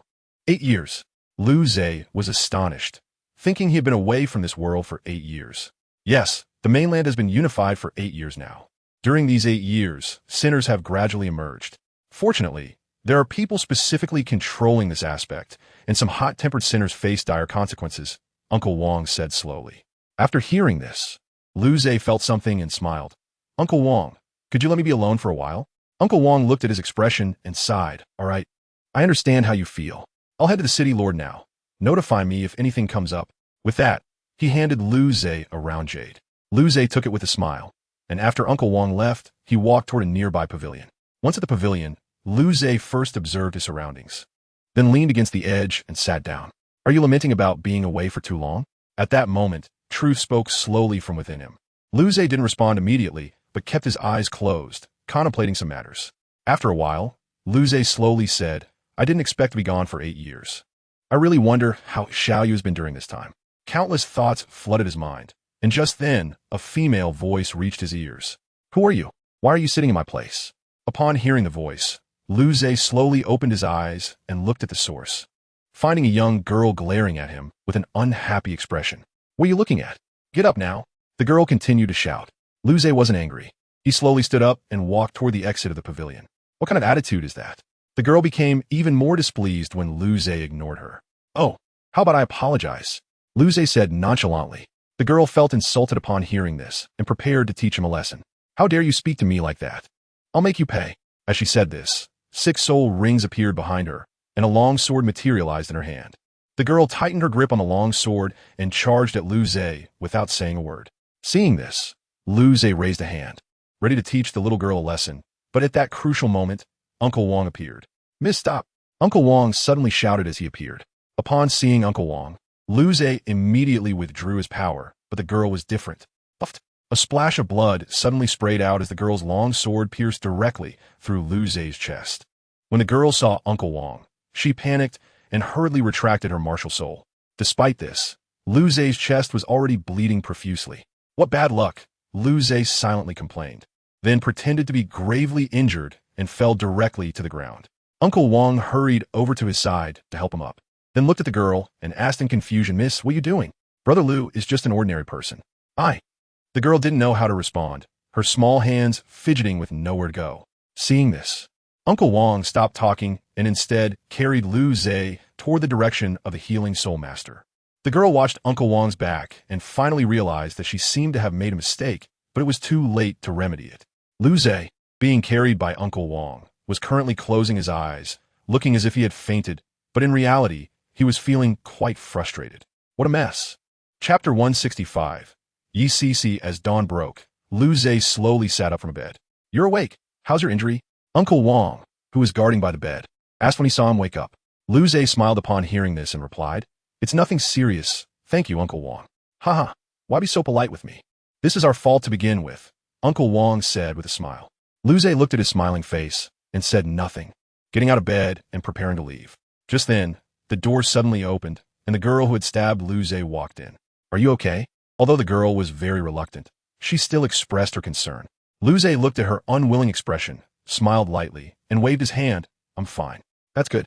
8 years. Lu Zhe was astonished, thinking he had been away from this world for 8 years. Yes, the mainland has been unified for 8 years now. During these 8 years, sinners have gradually emerged. Fortunately, there are people specifically controlling this aspect, and some hot-tempered sinners face dire consequences, Uncle Wang said slowly. After hearing this, Lu Zhe felt something and smiled. Uncle Wang, could you let me be alone for a while? Uncle Wang looked at his expression and sighed. All right, I understand how you feel. I'll head to the city lord now. Notify me if anything comes up. With that, he handed Lu Zhe a round jade. Lu Zhe took it with a smile, and after Uncle Wang left, he walked toward a nearby pavilion. Once at the pavilion, Lu Zhe first observed his surroundings, then leaned against the edge and sat down. Are you lamenting about being away for too long? At that moment, truth spoke slowly from within him. Lu Zhe didn't respond immediately, but kept his eyes closed, contemplating some matters. After a while, Lu Zhe slowly said, I didn't expect to be gone for 8 years. I really wonder how Xiaoyu has been during this time. Countless thoughts flooded his mind, and just then, a female voice reached his ears. Who are you? Why are you sitting in my place? Upon hearing the voice, Lu Zhe slowly opened his eyes and looked at the source, finding a young girl glaring at him with an unhappy expression. What are you looking at? Get up now. The girl continued to shout. Lu Zhe wasn't angry. He slowly stood up and walked toward the exit of the pavilion. What kind of attitude is that? The girl became even more displeased when Lu Zhe ignored her. Oh, how about I apologize? Lu Zhe said nonchalantly. The girl felt insulted upon hearing this and prepared to teach him a lesson. How dare you speak to me like that? I'll make you pay. As she said this, 6 soul rings appeared behind her, and a long sword materialized in her hand. The girl tightened her grip on the long sword and charged at Lu Zhe without saying a word. Seeing this, Lu Zhe raised a hand, ready to teach the little girl a lesson, but at that crucial moment, Uncle Wang appeared. Miss, stop! Uncle Wang suddenly shouted as he appeared. Upon seeing Uncle Wang, Lu Zhe immediately withdrew his power, but the girl was different. Puffed. A splash of blood suddenly sprayed out as the girl's long sword pierced directly through Lu Zhe's chest. When the girl saw Uncle Wong, she panicked and hurriedly retracted her martial soul. Despite this, Lu Zhe's chest was already bleeding profusely. What bad luck, Lu Zhe silently complained, then pretended to be gravely injured and fell directly to the ground. Uncle Wong hurried over to his side to help him up, then looked at the girl and asked in confusion, "Miss, what are you doing? Brother Lu is just an ordinary person." The girl didn't know how to respond, her small hands fidgeting with nowhere to go. Seeing this, Uncle Wong stopped talking and instead carried Lu Zhe toward the direction of the healing soul master. The girl watched Uncle Wong's back and finally realized that she seemed to have made a mistake, but it was too late to remedy it. Lu Zhe, being carried by Uncle Wong, was currently closing his eyes, looking as if he had fainted, but in reality, he was feeling quite frustrated. What a mess. Chapter 165. Yi Cece. As dawn broke, Lu Zhe slowly sat up from bed. "You're awake. How's your injury?" Uncle Wong, who was guarding by the bed, asked when he saw him wake up. Lu Zhe smiled upon hearing this and replied, "It's nothing serious. Thank you, Uncle Wong." "Haha, why be so polite with me? This is our fault to begin with," Uncle Wong said with a smile. Lu Zhe looked at his smiling face and said nothing, getting out of bed and preparing to leave. Just then, the door suddenly opened, and the girl who had stabbed Lu Zhe walked in. "Are you okay?" Although the girl was very reluctant, she still expressed her concern. Lu Zhe looked at her unwilling expression, smiled lightly, and waved his hand. "I'm fine." "That's good,"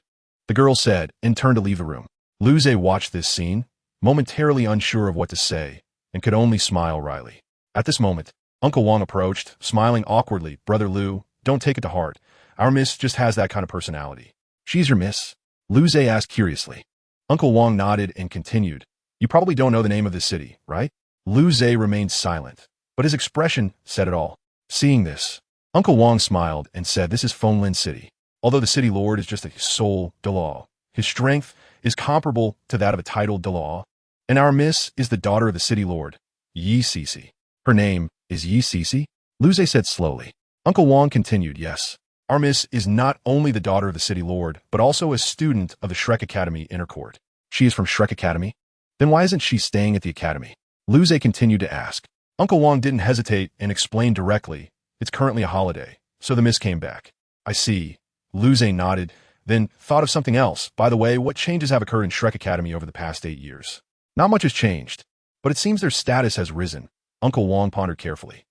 the girl said, and turned to leave the room. Lu Zhe watched this scene, momentarily unsure of what to say, and could only smile wryly. At this moment, Uncle Wong approached, smiling awkwardly. "Brother Lu, don't take it to heart. Our miss just has that kind of personality." "She's your miss?" Lu Zhe asked curiously. Uncle Wong nodded and continued, "You probably don't know the name of this city, right?" Lu Zhe remained silent, but his expression said it all. Seeing this, Uncle Wong smiled and said, "This is Fenglin City. Although the city lord is just a soul de law, his strength is comparable to that of a titled de law, and our miss is the daughter of the city lord, Yi Cece." "Her name is Yi Cece?" Lu Zhe said slowly. Uncle Wong continued, "Yes. Our miss is not only the daughter of the city lord, but also a student of the Shrek Academy Inner Court." "She is from Shrek Academy? Then why isn't she staying at the academy?" Lu Zhe continued to ask. Uncle Wong didn't hesitate and explained directly, "It's currently a holiday, so the miss came back." "I see." Lu Zhe nodded, then thought of something else. "By the way, what changes have occurred in Shrek Academy over the past 8 years?" "Not much has changed, but it seems their status has risen." Uncle Wong pondered carefully.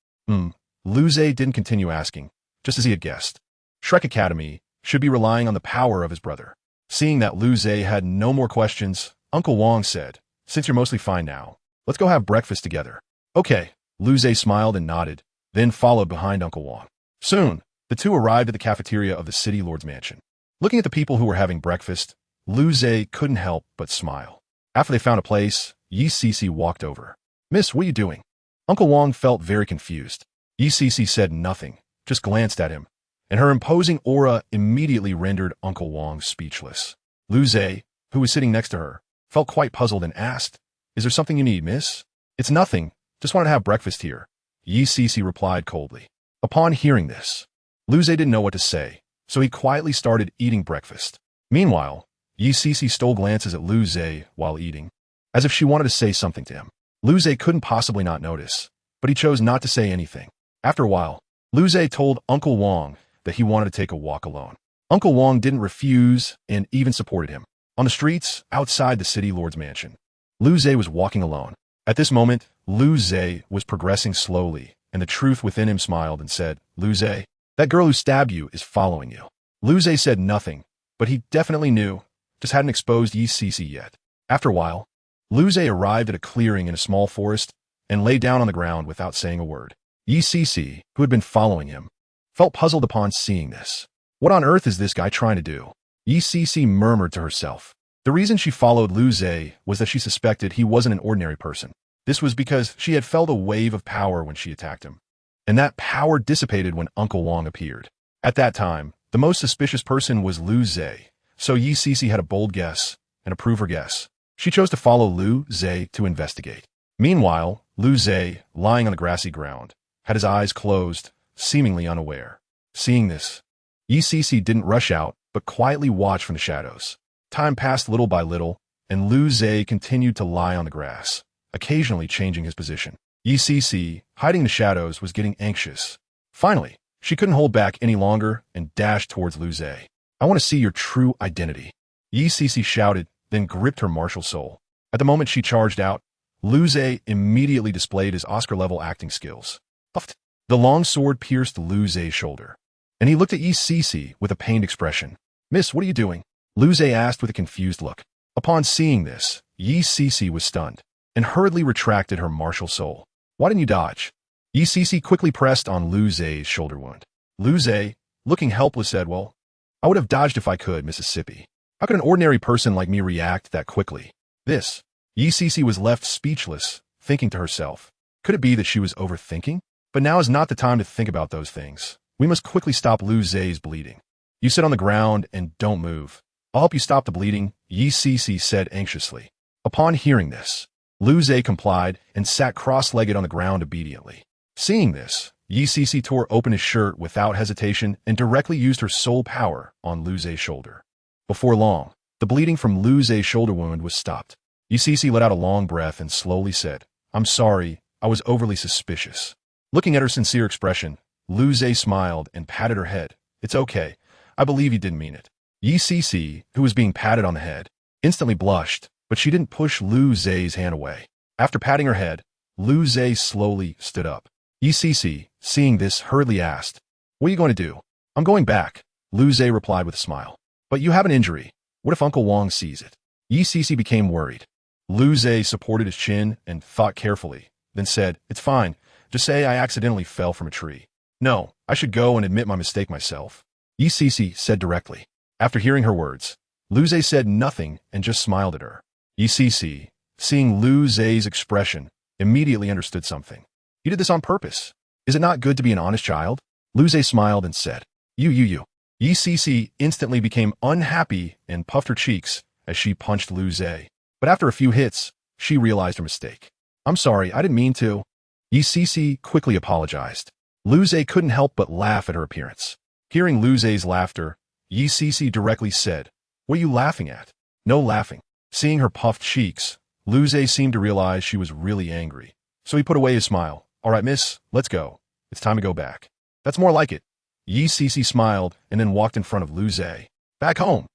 Lu Zhe didn't continue asking, just as he had guessed. Shrek Academy should be relying on the power of his brother. Seeing that Lu Zhe had no more questions, Uncle Wong said, "Since you're mostly fine now, let's go have breakfast together." "Okay." Lu Zhe smiled and nodded, then followed behind Uncle Wong. Soon, the two arrived at the cafeteria of the city lord's mansion. Looking at the people who were having breakfast, Lu Zhe couldn't help but smile. After they found a place, Yi Cece walked over. "Miss, what are you doing?" Uncle Wong felt very confused. Yi Cece said nothing, just glanced at him, and her imposing aura immediately rendered Uncle Wong speechless. Lu Zhe, who was sitting next to her, felt quite puzzled and asked, "Is there something you need, miss?" "It's nothing. Just wanted to have breakfast here," Yi Cece replied coldly. Upon hearing this, Lu Zhe didn't know what to say, so he quietly started eating breakfast. Meanwhile, Yi Cece stole glances at Lu Zhe while eating, as if she wanted to say something to him. Lu Zhe couldn't possibly not notice, but he chose not to say anything. After a while, Lu Zhe told Uncle Wong that he wanted to take a walk alone. Uncle Wong didn't refuse and even supported him. On the streets outside the city lord's mansion, Lu Zhe was walking alone. At this moment, Lu Zhe was progressing slowly, and the truth within him smiled and said, "Lu Zhe, that girl who stabbed you is following you." Lu Zhe said nothing, but he definitely knew, just hadn't exposed Yi Cece yet. After a while, Lu Zhe arrived at a clearing in a small forest and lay down on the ground without saying a word. Yi Cece, who had been following him, felt puzzled upon seeing this. "What on earth is this guy trying to do?" Yi Cece murmured to herself. The reason she followed Lu Zhe was that she suspected he wasn't an ordinary person. This was because she had felt a wave of power when she attacked him, and that power dissipated when Uncle Wong appeared. At that time, the most suspicious person was Lu Zhe, so Yi Cece had a bold guess and approved her guess. She chose to follow Lu Zhe to investigate. Meanwhile, Lu Zhe, lying on the grassy ground, had his eyes closed, seemingly unaware. Seeing this, Yi Cece didn't rush out, but quietly watched from the shadows. Time passed little by little, and Lu Zhe continued to lie on the grass, occasionally changing his position. Yi Cece, hiding in the shadows, was getting anxious. Finally, she couldn't hold back any longer and dashed towards Lu Zhe. I want to see your true identity. Yi Cece shouted, then gripped her martial soul. At the moment she charged out, Lu Zhe immediately displayed his Oscar-level acting skills. Puffed. The long sword pierced Lu Zhe's shoulder, and he looked at Yi Cece with a pained expression. Miss, what are you doing? Lu Zhe asked with a confused look. Upon seeing this, Yi Cece was stunned and hurriedly retracted her martial soul. Why didn't you dodge? Yi Cece quickly pressed on Lu Zhe's shoulder wound. Lu Zhe, looking helpless, said, well, I would have dodged if I could, Mississippi. How could an ordinary person like me react that quickly? This. Yi Cece was left speechless, thinking to herself. Could it be that she was overthinking? But now is not the time to think about those things. We must quickly stop Lu Zhe's bleeding. You sit on the ground and don't move. I'll help you stop the bleeding, Yi Cece said anxiously. Upon hearing this, Lu Zhe complied and sat cross-legged on the ground obediently. Seeing this, Yi Cece tore open his shirt without hesitation and directly used her soul power on Lu Zhe's shoulder. Before long, the bleeding from Lu Zhe's shoulder wound was stopped. Yi Cece let out a long breath and slowly said, I'm sorry, I was overly suspicious. Looking at her sincere expression, Lu Zhe smiled and patted her head. It's okay, I believe you didn't mean it. Yi Cece, who was being patted on the head, instantly blushed, but she didn't push Lu Zhe's hand away. After patting her head, Lu Zhe slowly stood up. Yi Cece, seeing this, hurriedly asked, What are you going to do? I'm going back, Lu Zhe replied with a smile. But you have an injury. What if Uncle Wong sees it? Yi Cece became worried. Lu Zhe supported his chin and thought carefully, then said, It's fine. Just say I accidentally fell from a tree. No, I should go and admit my mistake myself, Yi Cece said directly. After hearing her words, Lu Zhe said nothing and just smiled at her. Yi Cece, seeing Lu Zhe's expression, immediately understood something. He did this on purpose. Is it not good to be an honest child? Lu Zhe smiled and said, You. Yi Cece instantly became unhappy and puffed her cheeks as she punched Lu Zhe. But after a few hits, she realized her mistake. I'm sorry, I didn't mean to. Yi Cece quickly apologized. Lu Zhe couldn't help but laugh at her appearance. Hearing Lu Zhe's laughter, Yi Cece directly said, What are you laughing at? No laughing. Seeing her puffed cheeks, Lu Zhe seemed to realize she was really angry. So he put away his smile. All right, miss, let's go. It's time to go back. That's more like it. Yi Cece smiled and then walked in front of Lu Zhe. Back home.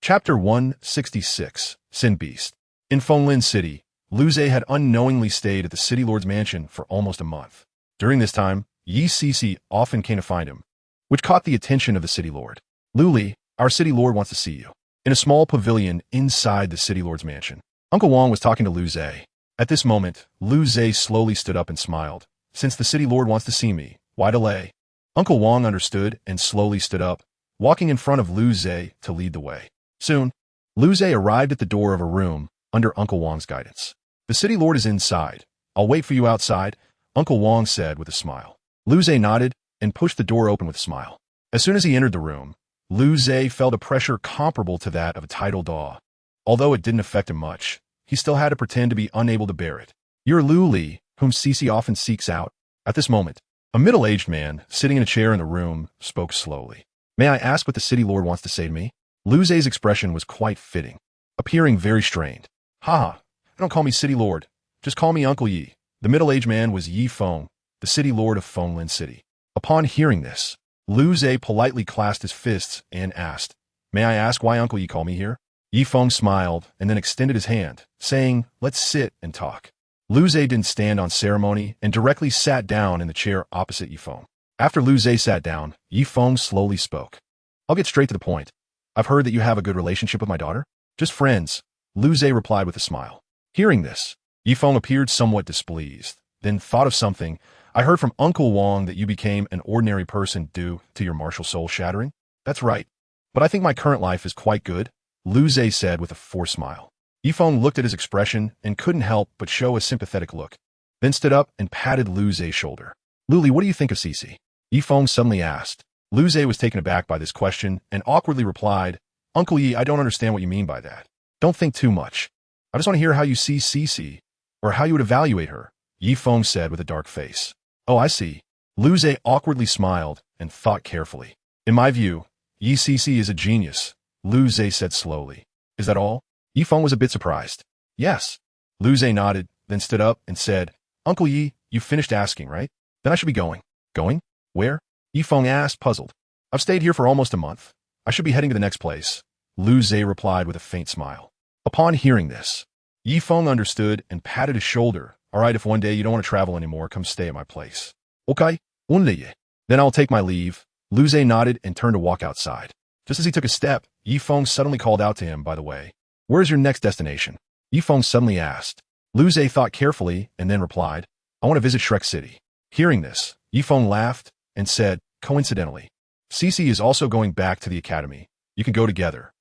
Chapter 166, Sin Beast. In Fonglin City, Lu Zhe had unknowingly stayed at the City Lord's mansion for almost a month. During this time, Yi Cece often came to find him, which caught the attention of the City Lord. Lu Li, our City Lord wants to see you. In a small pavilion inside the City Lord's mansion, Uncle Wong was talking to Lu Zhe. At this moment, Lu Zhe slowly stood up and smiled. Since the City Lord wants to see me, why delay? Uncle Wong understood and slowly stood up, walking in front of Lu Zhe to lead the way. Soon, Lu Zhe arrived at the door of a room under Uncle Wong's guidance. The City Lord is inside. I'll wait for you outside, Uncle Wong said with a smile. Lu Zhe nodded and pushed the door open with a smile. As soon as he entered the room, Lu Zhe felt a pressure comparable to that of a tidal thaw. Although it didn't affect him much, he still had to pretend to be unable to bear it. You're Lu Li, whom Cece often seeks out. At this moment, a middle-aged man, sitting in a chair in the room, spoke slowly. May I ask what the City Lord wants to say to me? Lu Zhe's expression was quite fitting, appearing very strained. Ha! Don't call me City Lord. Just call me Uncle Yi. The middle-aged man was Yi Feng, the City Lord of Fonglin City. Upon hearing this, Lu Zhe politely clasped his fists and asked, May I ask why Uncle Yi called me here? Yi Feng smiled and then extended his hand, saying, Let's sit and talk. Lu Zhe didn't stand on ceremony and directly sat down in the chair opposite Yi Feng. After Lu Zhe sat down, Yi Feng slowly spoke. I'll get straight to the point. I've heard that you have a good relationship with my daughter. Just friends, Lu Zhe replied with a smile. Hearing this, Yi Feng appeared somewhat displeased, then thought of something. I heard from Uncle Wong that you became an ordinary person due to your martial soul shattering. That's right. But I think my current life is quite good, Lu Zhe said with a forced smile. Yi Feng looked at his expression and couldn't help but show a sympathetic look, then stood up and patted Lu Zhe's shoulder. Lu Li, what do you think of Cece? Yi Feng suddenly asked. Lu Zhe was taken aback by this question and awkwardly replied, Uncle Yi, I don't understand what you mean by that. Don't think too much. I just want to hear how you see Cece, or how you would evaluate her, Yi Feng said with a dark face. Oh, I see. Lu Zhe awkwardly smiled and thought carefully. In my view, Yi Cece is a genius, Lu Zhe said slowly. Is that all? Yi Feng was a bit surprised. Yes. Lu Zhe nodded, then stood up and said, Uncle Yi, you finished asking, right? Then I should be going. Going? Where? Yi Feng asked, puzzled. I've stayed here for almost a month. I should be heading to the next place, Lu Zhe replied with a faint smile. Upon hearing this, Yi Feng understood and patted his shoulder. All right, if one day you don't want to travel anymore, come stay at my place. Okay, then I'll take my leave. Lu Zhe nodded and turned to walk outside. Just as he took a step, Yi Feng suddenly called out to him, by the way. Where's your next destination? Yi Feng suddenly asked. Lu Zhe thought carefully and then replied, I want to visit Shrek City. Hearing this, Yi Feng laughed and said, coincidentally, Cici is also going back to the academy. You can go together.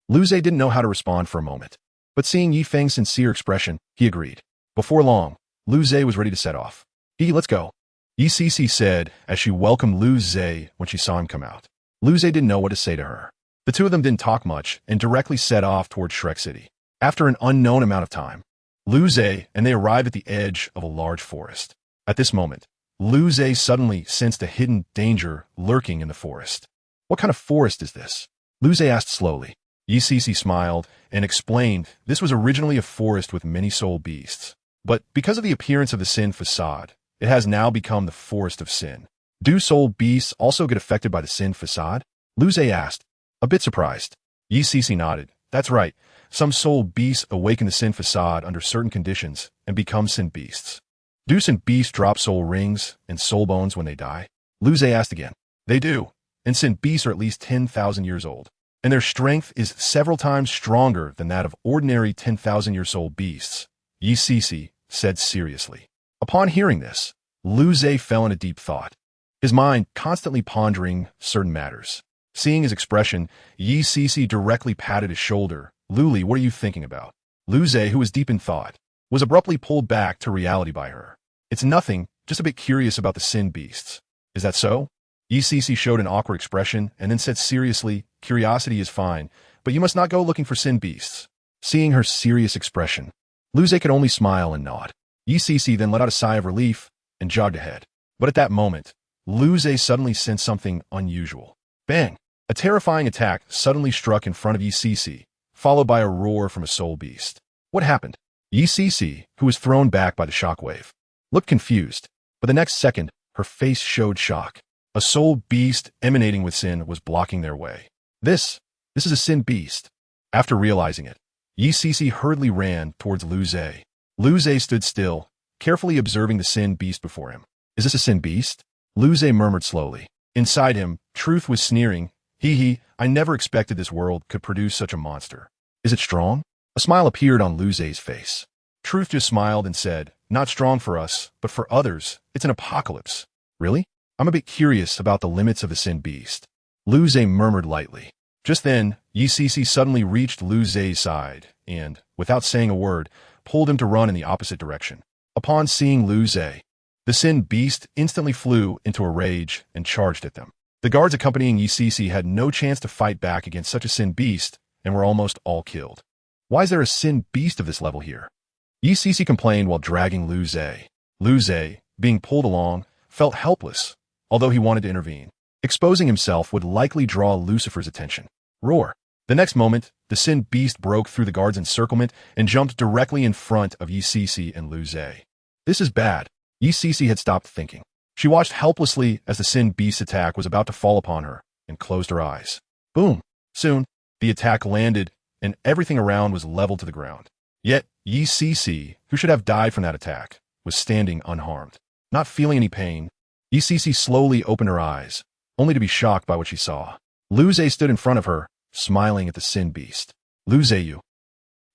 Lu Zhe didn't know how to respond for a moment. But seeing Yi Feng's sincere expression, he agreed. Before long, Lu Zhe was ready to set off. Let's go. Yi Cici said as she welcomed Lu Zhe when she saw him come out. Lu Zhe didn't know what to say to her. The two of them didn't talk much and directly set off towards Shrek City. After an unknown amount of time, Lu Zhe and they arrived at the edge of a large forest. At this moment, Lu Zhe suddenly sensed a hidden danger lurking in the forest. What kind of forest is this? Lu Zhe asked slowly. Yi Cici smiled and explained this was originally a forest with many soul beasts. But because of the appearance of the Sin facade, it has now become the Forest of Sin. Do soul beasts also get affected by the Sin facade? Lu Zhe asked, a bit surprised. Yi Cici nodded. That's right. Some soul beasts awaken the Sin facade under certain conditions and become Sin beasts. Do Sin beasts drop soul rings and soul bones when they die? Lu Zhe asked again. They do. And Sin beasts are at least 10,000 years old. And their strength is several times stronger than that of ordinary 10,000-year soul beasts, Yi Cici said seriously. Upon hearing this, Lu Zhe fell into deep thought, his mind constantly pondering certain matters. Seeing his expression, Yi Cici directly patted his shoulder. Luli, what are you thinking about? Lu Zhe, who was deep in thought, was abruptly pulled back to reality by her. It's nothing, just a bit curious about the Sin beasts. Is that so? Yi Cici showed an awkward expression and then said seriously, curiosity is fine, but you must not go looking for Sin beasts. Seeing her serious expression, Lu Zhe could only smile and nod. Yi Cici then let out a sigh of relief and jogged ahead. But at that moment, Lu Zhe suddenly sensed something unusual. Bang! A terrifying attack suddenly struck in front of Yi Cici, followed by a roar from a soul beast. What happened? Yi Cici, who was thrown back by the shockwave, looked confused, but the next second, her face showed shock. A soul beast emanating with sin was blocking their way. This is a Sin beast. After realizing it, Yi Cici hurriedly ran towards Lu Zhe. Lu Zhe stood still, carefully observing the Sin beast before him. Is this a Sin beast? Lu Zhe murmured slowly. Inside him, truth was sneering. I never expected this world could produce such a monster. Is it strong? A smile appeared on Lu Zhe's face. Truth just smiled and said, not strong for us, but for others, it's an apocalypse. Really? I'm a bit curious about the limits of the Sin beast. Lu Zhe murmured lightly. Just then, Yi Cici suddenly reached Lu Zhe's side and, without saying a word, pulled him to run in the opposite direction. Upon seeing Lu Zhe, the Sin beast instantly flew into a rage and charged at them. The guards accompanying Yi Cici had no chance to fight back against such a Sin beast and were almost all killed. Why is there a Sin beast of this level here? Yi Cici complained while dragging Lu Zhe. Lu Zhe, being pulled along, felt helpless, although he wanted to intervene. Exposing himself would likely draw Lucifer's attention. Roar! The next moment, the Sin beast broke through the guard's encirclement and jumped directly in front of Yi Cici and Lu Zhe. This is bad. Yi Cici had stopped thinking. She watched helplessly as the Sin beast's attack was about to fall upon her and closed her eyes. Boom! Soon, the attack landed and everything around was leveled to the ground. Yet, Yi Cici, who should have died from that attack, was standing unharmed. Not feeling any pain, Yi Cici slowly opened her eyes, only to be shocked by what she saw. Lu Zhe stood in front of her, smiling at the Sin beast. Lu Zhe, you.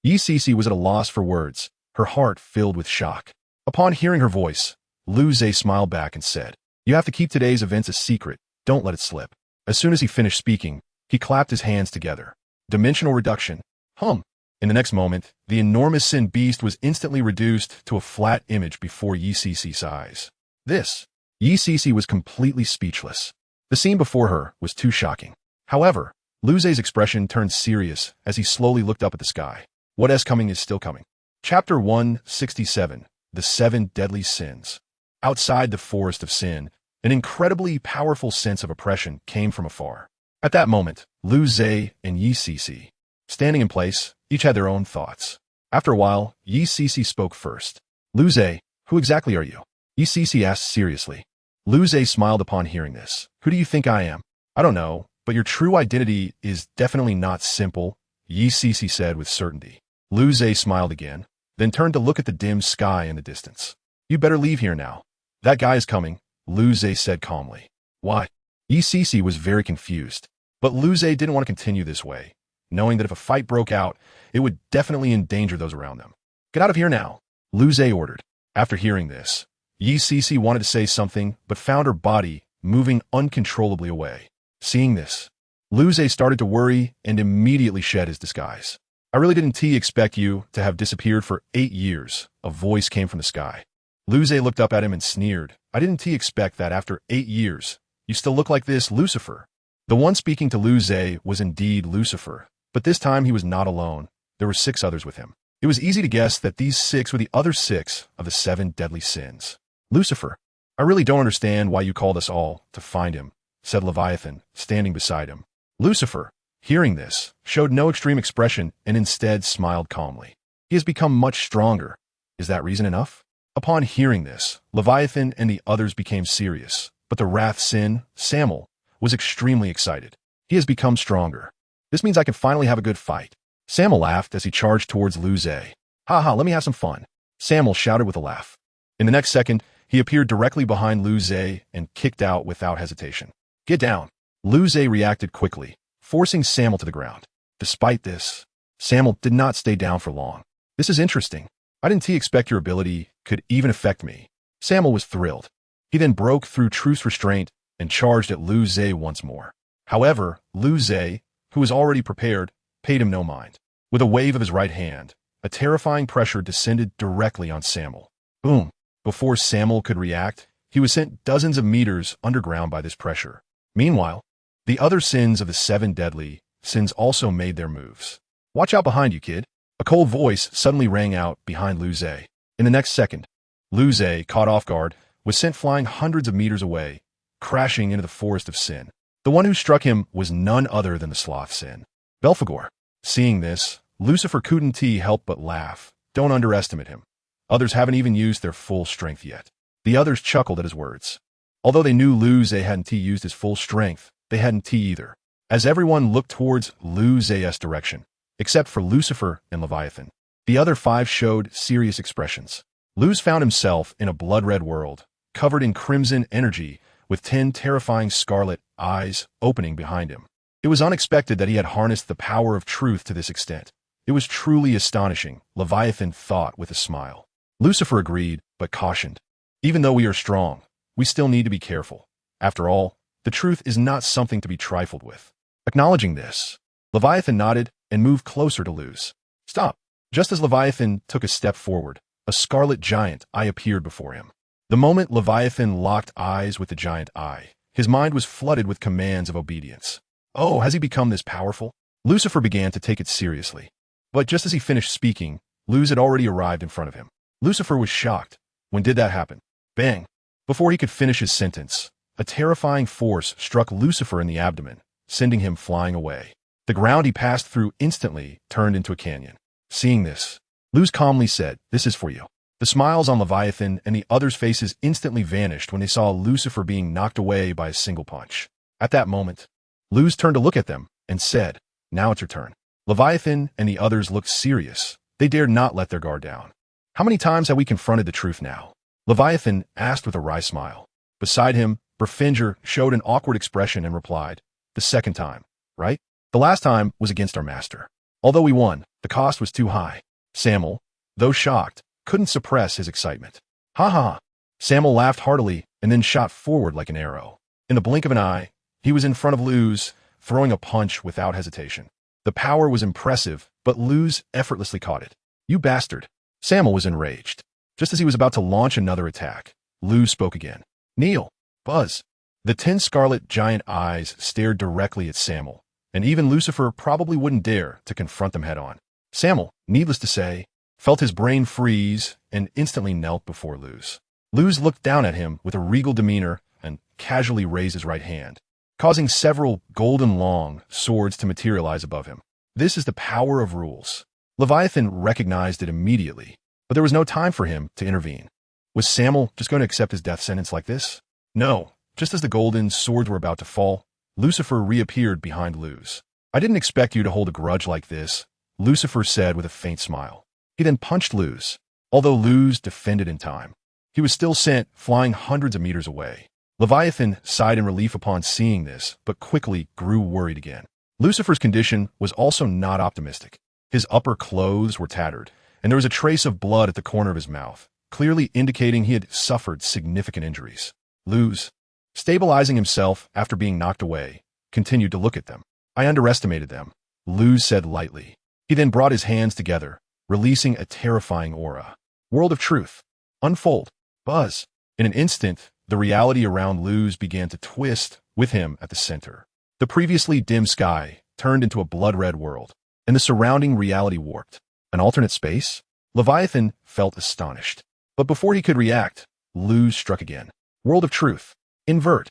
Yi Cici was at a loss for words, her heart filled with shock. Upon hearing her voice, Lu Zhe smiled back and said, you have to keep today's events a secret, don't let it slip. As soon as he finished speaking, he clapped his hands together. Dimensional reduction. In the next moment, the enormous Sin beast was instantly reduced to a flat image before Yi Cici's eyes. Yi Cici was completely speechless. The scene before her was too shocking. However, Lu Zhe's expression turned serious as he slowly looked up at the sky. What is coming is still coming. Chapter 167, The 7 Deadly Sins. Outside the Forest of Sin, an incredibly powerful sense of oppression came from afar. At that moment, Lu Zhe and Yi Cici, standing in place, each had their own thoughts. After a while, Yi Cici spoke first. Lu Zhe, who exactly are you? Yi Cici asked seriously. Lu Zhe smiled upon hearing this. Who do you think I am? I don't know, But your true identity is definitely not simple, Yi Sisi said with certainty. Lu Zhe smiled again, then turned to look at the dim sky in the distance. You better leave here now. That guy is coming, Lu Zhe said calmly. Why? Yi Sisi was very confused. But Lu Zhe didn't want to continue this way, knowing that if a fight broke out, it would definitely endanger those around them. Get out of here now, Lu Zhe ordered. After hearing this, Yi Sisi wanted to say something, but found her body moving uncontrollably away. Seeing this, Lu Zhe started to worry and immediately shed his disguise. I really didn't expect you to have disappeared for 8 years, a voice came from the sky. Lu Zhe looked up at him and sneered. I didn't expect that after 8 years, you still look like this, Lucifer. The one speaking to Lu Zhe was indeed Lucifer, but this time he was not alone. There were 6 others with him. It was easy to guess that these 6 were the other 6 of the 7 deadly sins. Lucifer, I really don't understand why you called us all to find him, said Leviathan, standing beside him. Lucifer, hearing this, showed no extreme expression and instead smiled calmly. He has become much stronger. Is that reason enough? Upon hearing this, Leviathan and the others became serious, but the wrath sin, Samuel, was extremely excited. He has become stronger. This means I can finally have a good fight. Samuel laughed as he charged towards Lu Zhe. Haha, let me have some fun, Samuel shouted with a laugh. In the next second, he appeared directly behind Lu Zhe and kicked out without hesitation. Get down. Lu Zhe reacted quickly, forcing Samuel to the ground. Despite this, Samuel did not stay down for long. This is interesting. I didn't expect your ability could even affect me. Samuel was thrilled. He then broke through truth's restraint and charged at Lu Zhe once more. However, Lu Zhe, who was already prepared, paid him no mind. With a wave of his right hand, a terrifying pressure descended directly on Samuel. Boom! Before Samuel could react, he was sent dozens of meters underground by this pressure. Meanwhile, the other sins of the 7 deadly sins also made their moves. Watch out behind you, kid. A cold voice suddenly rang out behind Lu Zhe. In the next second, Lu Zhe, caught off guard, was sent flying hundreds of meters away, crashing into the forest of sin. The one who struck him was none other than the sloth sin. Belphegor. Seeing this, Lucifer couldn't help but laugh. Don't underestimate him. Others haven't even used their full strength yet. The others chuckled at his words. Although they knew Lu Zhe hadn't used his full strength, they hadn't either. As everyone looked towards Lu Zhe's direction, except for Lucifer and Leviathan, the other 5 showed serious expressions. Luz found himself in a blood-red world, covered in crimson energy, with 10 terrifying scarlet eyes opening behind him. It was unexpected that he had harnessed the power of truth to this extent. It was truly astonishing, Leviathan thought with a smile. Lucifer agreed, but cautioned. Even though we are strong, we still need to be careful. After all, the truth is not something to be trifled with. Acknowledging this, Leviathan nodded and moved closer to Luz. Stop. Just as Leviathan took a step forward, a scarlet giant eye appeared before him. The moment Leviathan locked eyes with the giant eye, his mind was flooded with commands of obedience. Oh, has he become this powerful? Lucifer began to take it seriously. But just as he finished speaking, Luz had already arrived in front of him. Lucifer was shocked. When did that happen? Bang! Before he could finish his sentence, a terrifying force struck Lucifer in the abdomen, sending him flying away. The ground he passed through instantly turned into a canyon. Seeing this, Luz calmly said, "This is for you." The smiles on Leviathan and the others' faces instantly vanished when they saw Lucifer being knocked away by a single punch. At that moment, Luz turned to look at them and said, "Now it's your turn." Leviathan and the others looked serious. They dared not let their guard down. How many times have we confronted the truth now? Leviathan asked with a wry smile. Beside him, Berfinger showed an awkward expression and replied, "The second time, right? The last time was against our master. Although we won, the cost was too high." Samuel, though shocked, couldn't suppress his excitement. Ha ha! Samuel laughed heartily and then shot forward like an arrow. In the blink of an eye, he was in front of Luz, throwing a punch without hesitation. The power was impressive, but Luz effortlessly caught it. "You bastard!" Samuel was enraged. Just as he was about to launch another attack, Luz spoke again. "Kneel! Buzz!" The 10 scarlet giant eyes stared directly at Samuel, and even Lucifer probably wouldn't dare to confront them head-on. Samuel, needless to say, felt his brain freeze and instantly knelt before Luz. Luz looked down at him with a regal demeanor and casually raised his right hand, causing several golden long swords to materialize above him. This is the power of rules. Leviathan recognized it immediately, but there was no time for him to intervene. Was Samuel just going to accept his death sentence like this? No. Just as the golden swords were about to fall, Lucifer reappeared behind Luz. "I didn't expect you to hold a grudge like this," Lucifer said with a faint smile. He then punched Luz. Although Luz defended in time, he was still sent flying hundreds of meters away. Leviathan sighed in relief upon seeing this, but quickly grew worried again. Lucifer's condition was also not optimistic. His upper clothes were tattered, and there was a trace of blood at the corner of his mouth, clearly indicating he had suffered significant injuries. Luz, stabilizing himself after being knocked away, continued to look at them. "I underestimated them," Luz said lightly. He then brought his hands together, releasing a terrifying aura. "World of truth. Unfold. Buzz." In an instant, the reality around Luz began to twist with him at the center. The previously dim sky turned into a blood-red world, and the surrounding reality warped. An alternate space? Leviathan felt astonished. But before he could react, Luz struck again. "World of truth. Invert."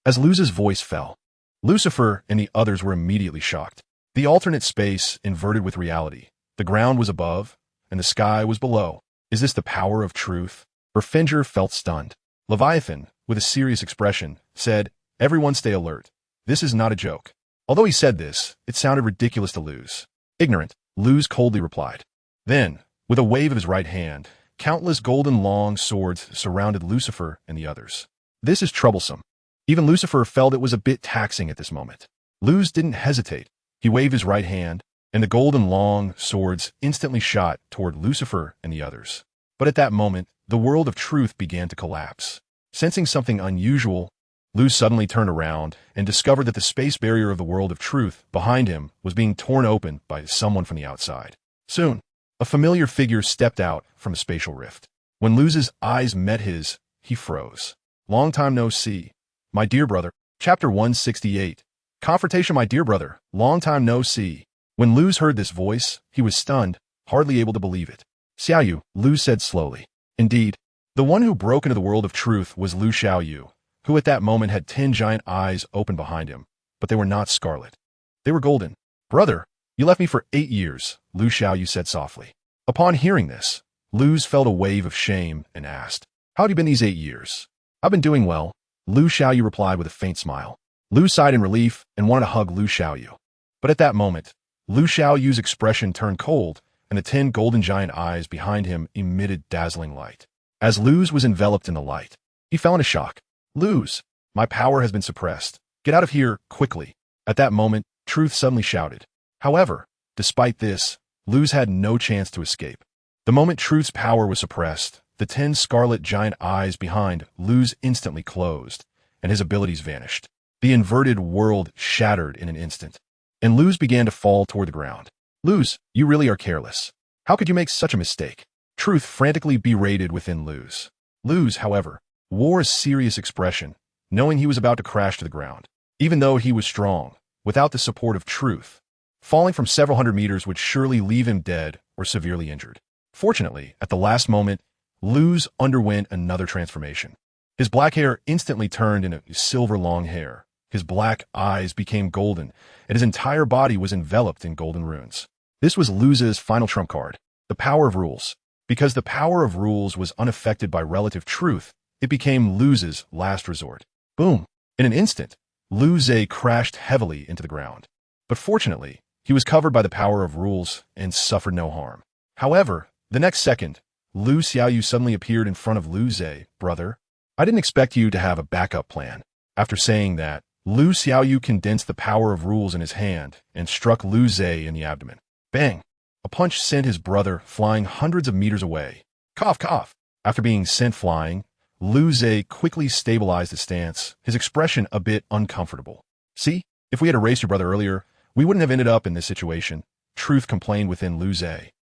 As Luz's voice fell, Lucifer and the others were immediately shocked. The alternate space inverted with reality. The ground was above, and the sky was below. Is this the power of truth? Berfinger felt stunned. Leviathan, with a serious expression, said, "Everyone stay alert. This is not a joke." Although he said this, it sounded ridiculous to Luz. "Ignorant," Luz coldly replied. Then, with a wave of his right hand, countless golden long swords surrounded Lucifer and the others. This is troublesome. Even Lucifer felt it was a bit taxing at this moment. Luz didn't hesitate. He waved his right hand, and the golden long swords instantly shot toward Lucifer and the others. But at that moment, the world of truth began to collapse. Sensing something unusual, Luz suddenly turned around and discovered that the space barrier of the world of truth behind him was being torn open by someone from the outside. Soon, a familiar figure stepped out from a spatial rift. When Luz's eyes met his, he froze. "Long time no see. My dear brother." Chapter 168. Confrontation. "My dear brother, long time no see." When Luz heard this voice, he was stunned, hardly able to believe it. "Xiaoyu," Luz said slowly. Indeed, the one who broke into the world of truth was Lu Xiaoyu, who at that moment had 10 giant eyes open behind him, but they were not scarlet. They were golden. "Brother, you left me for 8 years, Lu Xiaoyu said softly. Upon hearing this, Luz felt a wave of shame and asked, "How have you been these 8 years?" "I've been doing well," Lu Xiaoyu replied with a faint smile. Luz sighed in relief and wanted to hug Lu Xiaoyu. But at that moment, Lu Xiaoyu's expression turned cold, and the 10 golden giant eyes behind him emitted dazzling light. As Luz was enveloped in the light, he fell into shock. "Luz, my power has been suppressed. Get out of here, quickly." At that moment, Truth suddenly shouted. However, despite this, Luz had no chance to escape. The moment Truth's power was suppressed, the 10 scarlet giant eyes behind Luz instantly closed, and his abilities vanished. The inverted world shattered in an instant, and Luz began to fall toward the ground. "Luz, you really are careless. How could you make such a mistake?" Truth frantically berated within Luz. Luz, however, wore a serious expression, knowing he was about to crash to the ground. Even though he was strong, without the support of Truth, falling from several hundred meters would surely leave him dead or severely injured. Fortunately, at the last moment, Luz underwent another transformation. His black hair instantly turned into silver long hair. His black eyes became golden, and his entire body was enveloped in golden runes. This was Luz's final trump card, the power of rules. Because the power of rules was unaffected by relative truth, it became Luz's last resort. Boom! In an instant, Luz crashed heavily into the ground. But fortunately, he was covered by the power of rules and suffered no harm. However, the next second, Lu Xiaoyu suddenly appeared in front of Luz. "Brother, I didn't expect you to have a backup plan." After saying that, Lu Xiaoyu condensed the power of rules in his hand and struck Luz in the abdomen. Bang! A punch sent his brother flying hundreds of meters away. Cough, cough. After being sent flying, Luz quickly stabilized his stance, his expression a bit uncomfortable. "See, if we had erased your brother earlier, we wouldn't have ended up in this situation," Truth complained within Luz.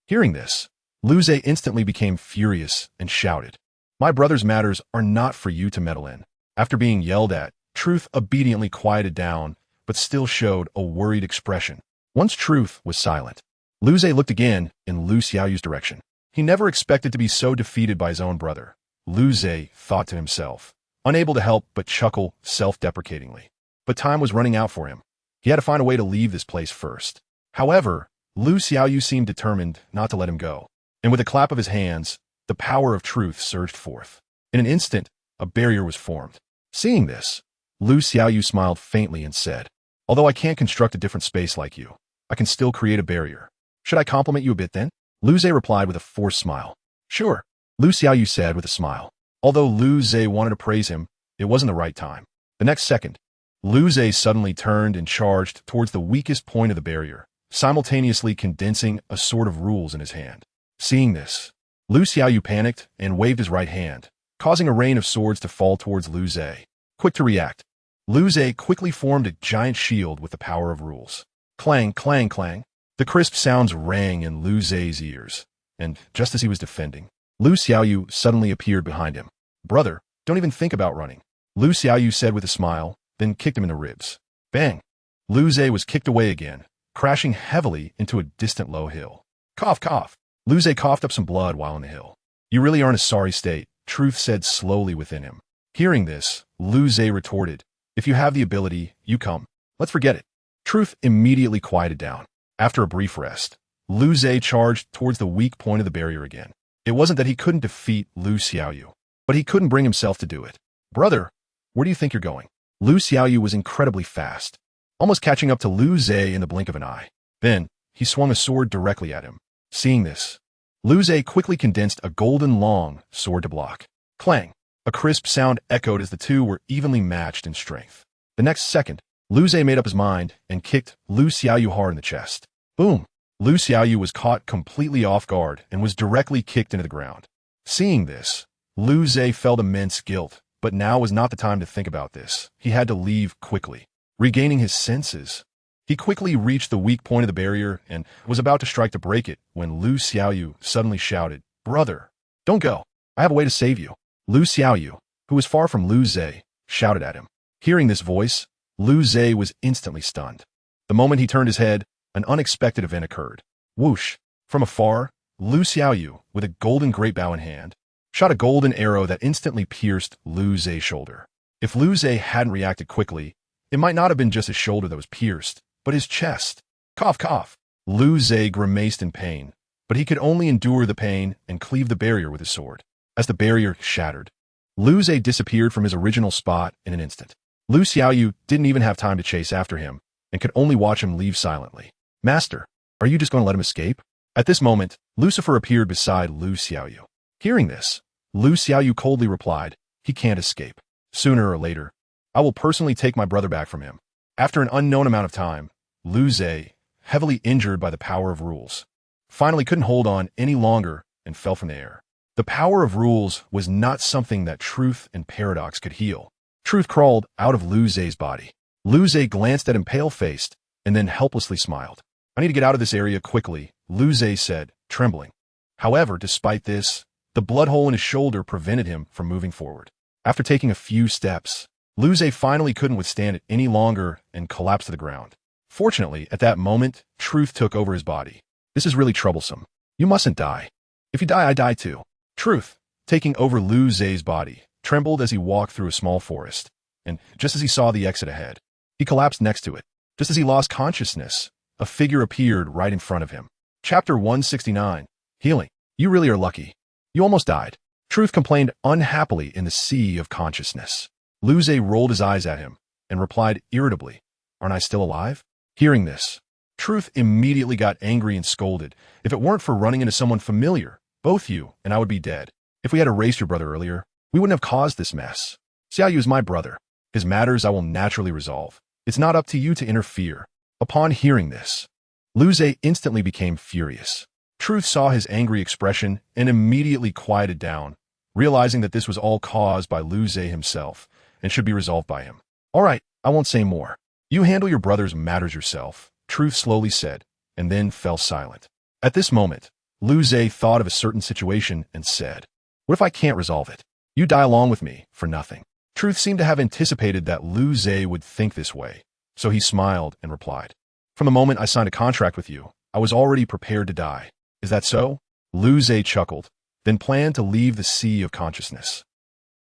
Hearing this, Luz instantly became furious and shouted, "My brother's matters are not for you to meddle in." After being yelled at, Truth obediently quieted down, but still showed a worried expression. Once Truth was silent, Luz looked again in Lu Xiaoyu's direction. He never expected to be so defeated by his own brother. Luz thought to himself, unable to help but chuckle self-deprecatingly. But time was running out for him. He had to find a way to leave this place first. However, Lu Xiaoyu seemed determined not to let him go, and with a clap of his hands, the power of truth surged forth. In an instant, a barrier was formed. Seeing this, Lu Xiaoyu smiled faintly and said, "Although I can't construct a different space like you, I can still create a barrier. Should I compliment you a bit then?" Lu Zhe replied with a forced smile. "Sure," Lu Xiaoyu said with a smile. Although Lu Zhe wanted to praise him, it wasn't the right time. The next second, Lu Zhe suddenly turned and charged towards the weakest point of the barrier, simultaneously condensing a sword of rules in his hand. Seeing this, Lu Xiaoyu panicked and waved his right hand, causing a rain of swords to fall towards Lu Zhe. Quick to react, Lu Zhe quickly formed a giant shield with the power of rules. Clang, clang, clang. The crisp sounds rang in Lu Zhe's ears, and just as he was defending, Lu Xiaoyu suddenly appeared behind him. "Brother, don't even think about running," Lu Xiaoyu said with a smile, then kicked him in the ribs. Bang! Lu Zhe was kicked away again, crashing heavily into a distant low hill. Cough, cough. Lu Zhe coughed up some blood while on the hill. "You really are in a sorry state," Truth said slowly within him. Hearing this, Lu Zhe retorted, "If you have the ability, you come. Let's forget it." Truth immediately quieted down. After a brief rest, Lu Zhe charged towards the weak point of the barrier again. It wasn't that he couldn't defeat Lu Xiaoyu, but he couldn't bring himself to do it. "Brother, where do you think you're going?" Lu Xiaoyu was incredibly fast, almost catching up to Lu Zhe in the blink of an eye. Then, he swung a sword directly at him. Seeing this, Lu Zhe quickly condensed a golden long sword to block. Clang! A crisp sound echoed as the two were evenly matched in strength. The next second, Lu Zhe made up his mind and kicked Lu Xiaoyu hard in the chest. Boom! Lu Xiaoyu was caught completely off guard and was directly kicked into the ground. Seeing this, Lu Zhe felt immense guilt, but now was not the time to think about this. He had to leave quickly. Regaining his senses, he quickly reached the weak point of the barrier and was about to strike to break it when Lu Xiaoyu suddenly shouted, "Brother, don't go. I have a way to save you." Lu Xiaoyu, who was far from Lu Zhe, shouted at him. Hearing this voice, Lu Zhe was instantly stunned. The moment he turned his head, an unexpected event occurred. Whoosh! From afar, Lu Xiaoyu, with a golden great bow in hand, shot a golden arrow that instantly pierced Lu Zhe's shoulder. If Lu Zhe hadn't reacted quickly, it might not have been just his shoulder that was pierced, but his chest. Cough, cough. Lu Zhe grimaced in pain, but he could only endure the pain and cleave the barrier with his sword. As the barrier shattered, Lu Zhe disappeared from his original spot in an instant. Lu Xiaoyu didn't even have time to chase after him and could only watch him leave silently. "Master, are you just going to let him escape?" At this moment, Lucifer appeared beside Lu Xiaoyu. Hearing this, Lu Xiaoyu coldly replied, "He can't escape. Sooner or later, I will personally take my brother back from him." After an unknown amount of time, Lu Zhe, heavily injured by the power of rules, finally couldn't hold on any longer and fell from the air. The power of rules was not something that Truth and Paradox could heal. Truth crawled out of Lu Zhe's body. Lu Zhe glanced at him pale-faced and then helplessly smiled. "I need to get out of this area quickly," Lu Zhe said, trembling. However, despite this, the blood hole in his shoulder prevented him from moving forward. After taking a few steps, Lu Zhe finally couldn't withstand it any longer and collapsed to the ground. Fortunately, at that moment, Truth took over his body. "This is really troublesome. You mustn't die. If you die, I die too." Truth, taking over Lu Zhe's body, trembled as he walked through a small forest, and just as he saw the exit ahead, he collapsed next to it. Just as he lost consciousness, a figure appeared right in front of him. Chapter 169. Healing. "You really are lucky. You almost died." Truth complained unhappily in the sea of consciousness. Lu Zhe rolled his eyes at him and replied irritably, "Aren't I still alive?" Hearing this, Truth immediately got angry and scolded. "If it weren't for running into someone familiar, both you and I would be dead. If we had erased your brother earlier, we wouldn't have caused this mess. Xiaoyu is my brother. His matters I will naturally resolve. It's not up to you to interfere." Upon hearing this, Lu Zhe instantly became furious. Truth saw his angry expression and immediately quieted down, realizing that this was all caused by Lu Zhe himself and should be resolved by him. "All right, I won't say more. You handle your brother's matters yourself," Truth slowly said, and then fell silent. At this moment, Lu Zhe thought of a certain situation and said, "What if I can't resolve it? You die along with me for nothing." Truth seemed to have anticipated that Lu Zhe would think this way, so he smiled and replied, "From the moment I signed a contract with you, I was already prepared to die. Is that so?" Lu Zhe chuckled, then planned to leave the sea of consciousness.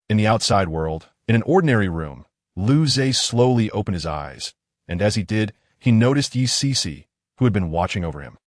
In the outside world, in an ordinary room, Lu Zhe slowly opened his eyes, and as he did, he noticed Yi Cece, who had been watching over him.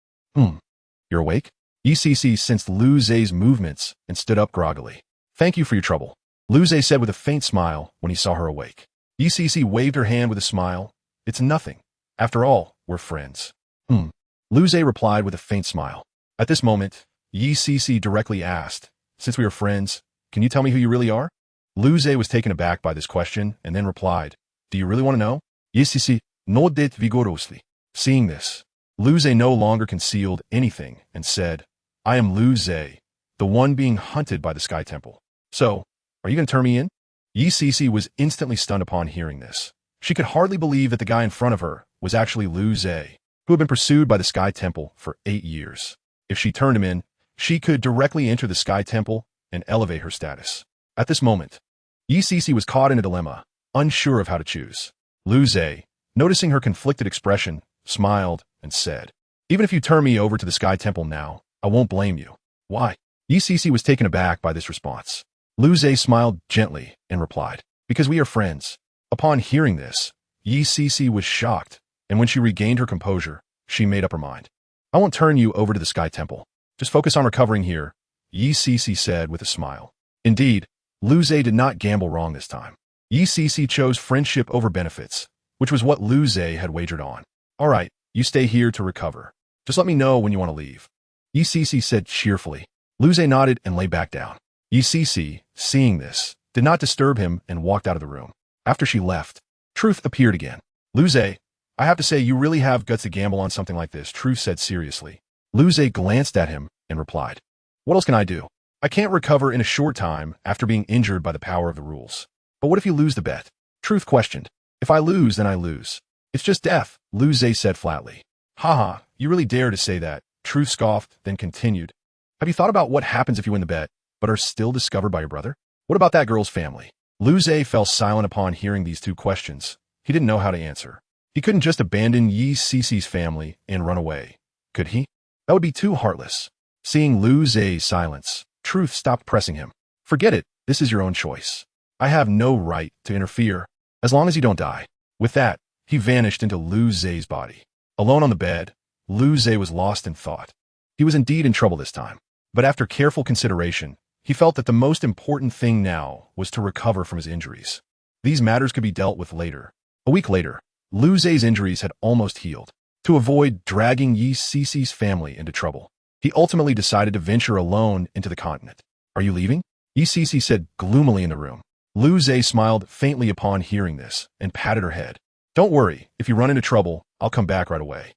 You're awake?" Yi Cece sensed Lu Zhe's movements and stood up groggily. "Thank you for your trouble," Lu Zhe said with a faint smile when he saw her awake. Yi Cece waved her hand with a smile. It's nothing. After all, we're friends. Lu Zhe replied with a faint smile. At this moment, Yi Cece directly asked, since we are friends, can you tell me who you really are? Lu Zhe was taken aback by this question and then replied, do you really want to know? Yi Cece nodded vigorously. Seeing this, Lu Zhe no longer concealed anything and said, I am Lu Zhe, the one being hunted by the Sky Temple. So, are you going to turn me in? Yi Cece was instantly stunned upon hearing this. She could hardly believe that the guy in front of her was actually Lu Zhe, who had been pursued by the Sky Temple for 8 years. If she turned him in, she could directly enter the Sky Temple and elevate her status. At this moment, Yi Cece was caught in a dilemma, unsure of how to choose. Lu Zhe, noticing her conflicted expression, smiled and said, even if you turn me over to the Sky Temple now, I won't blame you. Why? Yi Cece was taken aback by this response. Lu Zhe smiled gently and replied, because we are friends. Upon hearing this, Yi Cece was shocked, and when she regained her composure, she made up her mind. I won't turn you over to the Sky Temple. Just focus on recovering here, Yi Cece said with a smile. Indeed, Lu Zhe did not gamble wrong this time. Yi Cece chose friendship over benefits, which was what Lu Zhe had wagered on. All right, you stay here to recover. Just let me know when you want to leave. Yi Cece said cheerfully. Lu Zhe nodded and lay back down. Yi Cece, seeing this, did not disturb him and walked out of the room. After she left, Truth appeared again. Lu Zhe, I have to say you really have guts to gamble on something like this, Truth said seriously. Lu Zhe glanced at him and replied, what else can I do? I can't recover in a short time after being injured by the power of the rules. But what if you lose the bet? Truth questioned. If I lose, then I lose. It's just death, Lu Zhe said flatly. Haha, you really dare to say that, Truth scoffed, then continued. Have you thought about what happens if you win the bet, but are still discovered by your brother? What about that girl's family? Lu Zhe fell silent upon hearing these two questions. He didn't know how to answer. He couldn't just abandon Yi Cece's family and run away, could he? That would be too heartless. Seeing Lu Zhe's silence, Truth stopped pressing him. Forget it, this is your own choice. I have no right to interfere, as long as you don't die. With that, he vanished into Lu Zhe's body. Alone on the bed, Lu Zhe was lost in thought. He was indeed in trouble this time. But after careful consideration, he felt that the most important thing now was to recover from his injuries. These matters could be dealt with later. A week later, Lu Zhe's injuries had almost healed. To avoid dragging Yi Cece's family into trouble, he ultimately decided to venture alone into the continent. Are you leaving? Yi Cece said gloomily in the room. Lu Zhe smiled faintly upon hearing this and patted her head. Don't worry, if you run into trouble, I'll come back right away.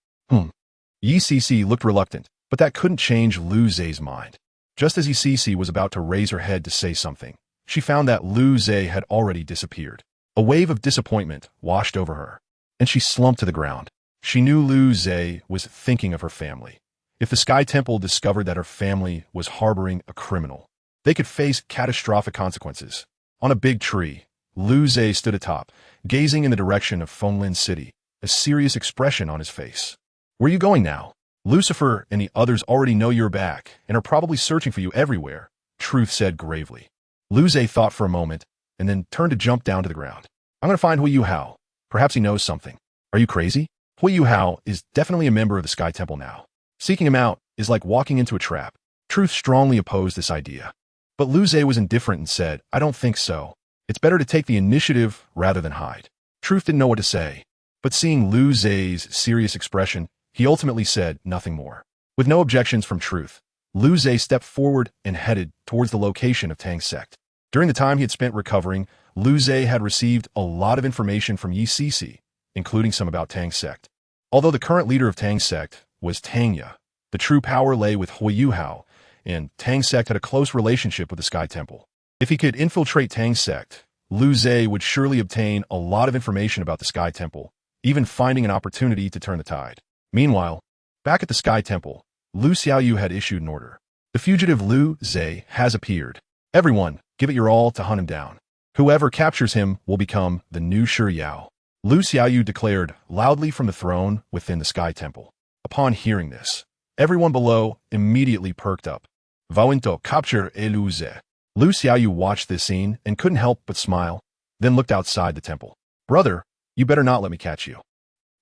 Yi Cece looked reluctant, but that couldn't change Lu Zhe's mind. Just as Yi Cece was about to raise her head to say something, she found that Lu Zhe had already disappeared. A wave of disappointment washed over her, and she slumped to the ground. She knew Lu Zhe was thinking of her family. If the Sky Temple discovered that her family was harboring a criminal, they could face catastrophic consequences. On a big tree, Lu Zhe stood atop, gazing in the direction of Fenglin City, a serious expression on his face. Where are you going now? Lucifer and the others already know you're back and are probably searching for you everywhere, Truth said gravely. Lu Zhe thought for a moment and then turned to jump down to the ground. I'm going to find Hui Yu Hao. Perhaps he knows something. Are you crazy? Hui Yu Hao is definitely a member of the Sky Temple now. Seeking him out is like walking into a trap. Truth strongly opposed this idea. But Lu Zhe was indifferent and said, I don't think so. It's better to take the initiative rather than hide. Truth didn't know what to say, but seeing Lu Zhe's serious expression, he ultimately said nothing more. With no objections from Truth, Lu Zhe stepped forward and headed towards the location of Tang's sect. During the time he had spent recovering, Lu Zhe had received a lot of information from Yi Cece, including some about Tang's sect. Although the current leader of Tang's sect was Tangya, the true power lay with Hui Yu Hao, and Tang's sect had a close relationship with the Sky Temple. If he could infiltrate Tang's sect, Lu Zhe would surely obtain a lot of information about the Sky Temple, even finding an opportunity to turn the tide. Meanwhile, back at the Sky Temple, Lu Xiaoyu had issued an order. The fugitive Lu Zhe has appeared. Everyone, give it your all to hunt him down. Whoever captures him will become the new Shi Yao. Lu Xiaoyu declared loudly from the throne within the Sky Temple. Upon hearing this, everyone below immediately perked up. Vaointo capture Lu Zhe. Lu Xiaoyu watched this scene and couldn't help but smile, then looked outside the temple. Brother, you better not let me catch you.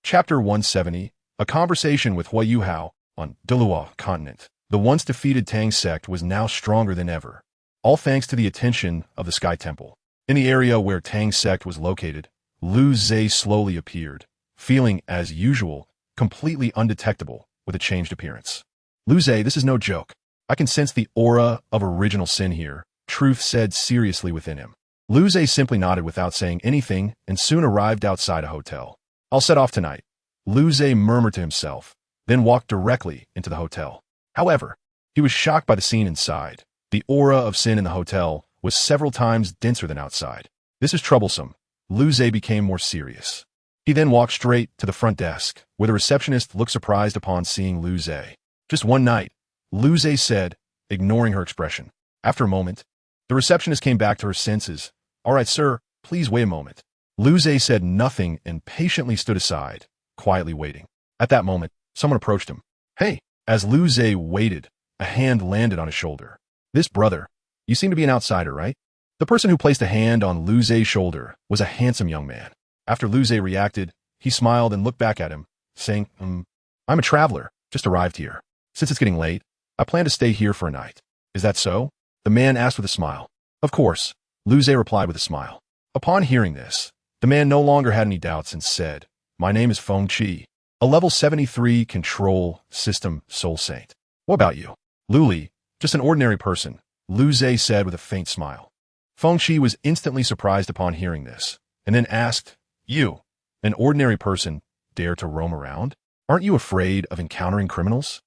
Chapter 170, a conversation with Hui Yu Hao on Delua continent. The once defeated Tang sect was now stronger than ever, all thanks to the attention of the Sky Temple. In the area where Tang sect was located, Lu Zhe slowly appeared, feeling, as usual, completely undetectable with a changed appearance. Lu Zhe, this is no joke. I can sense the aura of original sin here, Truth said seriously within him. Lu Zhe simply nodded without saying anything and soon arrived outside a hotel. I'll set off tonight, Lu Zhe murmured to himself, then walked directly into the hotel. However, he was shocked by the scene inside. The aura of sin in the hotel was several times denser than outside. This is troublesome. Lu Zhe became more serious. He then walked straight to the front desk, where the receptionist looked surprised upon seeing Lu Zhe. Just one night, Lu Zhe said, ignoring her expression. After a moment, the receptionist came back to her senses. All right, sir, please wait a moment. Lu Zhe said nothing and patiently stood aside, quietly waiting. At that moment, someone approached him. Hey, as Lu Zhe waited, a hand landed on his shoulder. This brother, you seem to be an outsider, right? The person who placed a hand on Lu Zhe's shoulder was a handsome young man. After Lu Zhe reacted, he smiled and looked back at him, saying, I'm a traveler, just arrived here. Since it's getting late, I plan to stay here for a night. Is that so? The man asked with a smile. Of course, Lu Zhe replied with a smile. Upon hearing this, the man no longer had any doubts and said, My name is Feng Qi, a level 73 control system soul saint. What about you? Luli, just an ordinary person, Lu Zhe said with a faint smile. Feng Qi was instantly surprised upon hearing this, and then asked, You, an ordinary person, dare to roam around? Aren't you afraid of encountering criminals?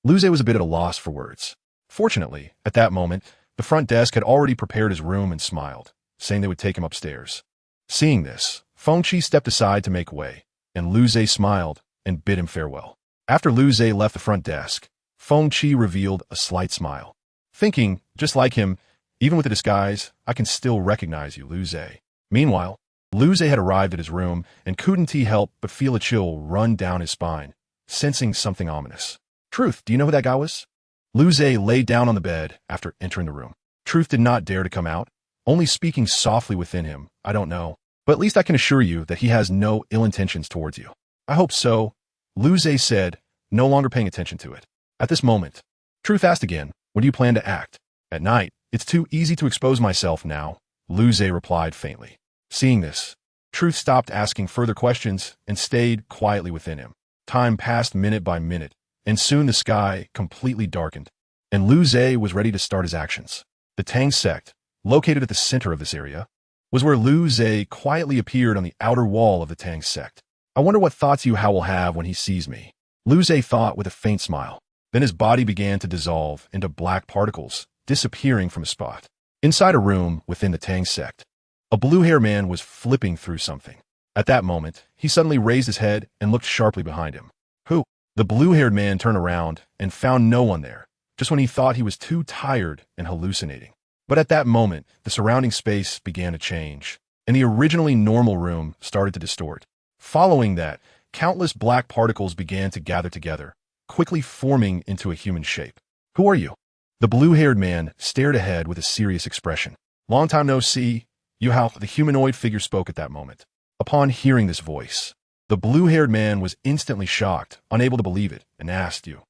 Lu Zhe was a bit at a loss for words. Fortunately, at that moment, the front desk had already prepared his room and smiled, saying they would take him upstairs. Seeing this, Feng Qi stepped aside to make way, and Lu Zhe smiled and bid him farewell. After Lu Zhe left the front desk, Feng Qi revealed a slight smile. Thinking, just like him, even with the disguise, I can still recognize you, Lu Zhe. Meanwhile, Lu Zhe had arrived at his room and couldn't he help but feel a chill run down his spine, sensing something ominous. Truth, do you know who that guy was? Lu Zhe lay down on the bed after entering the room. Truth did not dare to come out, only speaking softly within him. I don't know, but at least I can assure you that he has no ill intentions towards you. I hope so, Lu Zhe said, no longer paying attention to it. At this moment, Truth asked again, when do you plan to act? At night, it's too easy to expose myself now, Lu Zhe replied faintly. Seeing this, Truth stopped asking further questions and stayed quietly within him. Time passed minute by minute, and soon the sky completely darkened, and Lu Zhe was ready to start his actions. The Tang sect, located at the center of this area, was where Lu Zhe quietly appeared on the outer wall of the Tang sect. I wonder what thoughts Yu Hao will have when he sees me, Lu Zhe thought with a faint smile. Then his body began to dissolve into black particles, disappearing from a spot. Inside a room within the Tang sect, a blue-haired man was flipping through something. At that moment, he suddenly raised his head and looked sharply behind him. Who? The blue-haired man turned around and found no one there, just when he thought he was too tired and hallucinating. But at that moment, the surrounding space began to change, and the originally normal room started to distort. Following that, countless black particles began to gather together, quickly forming into a human shape. Who are you? The blue-haired man stared ahead with a serious expression. Long time no see, Yu Hao, the humanoid figure spoke at that moment. Upon hearing this voice, the blue-haired man was instantly shocked, unable to believe it, and asked you,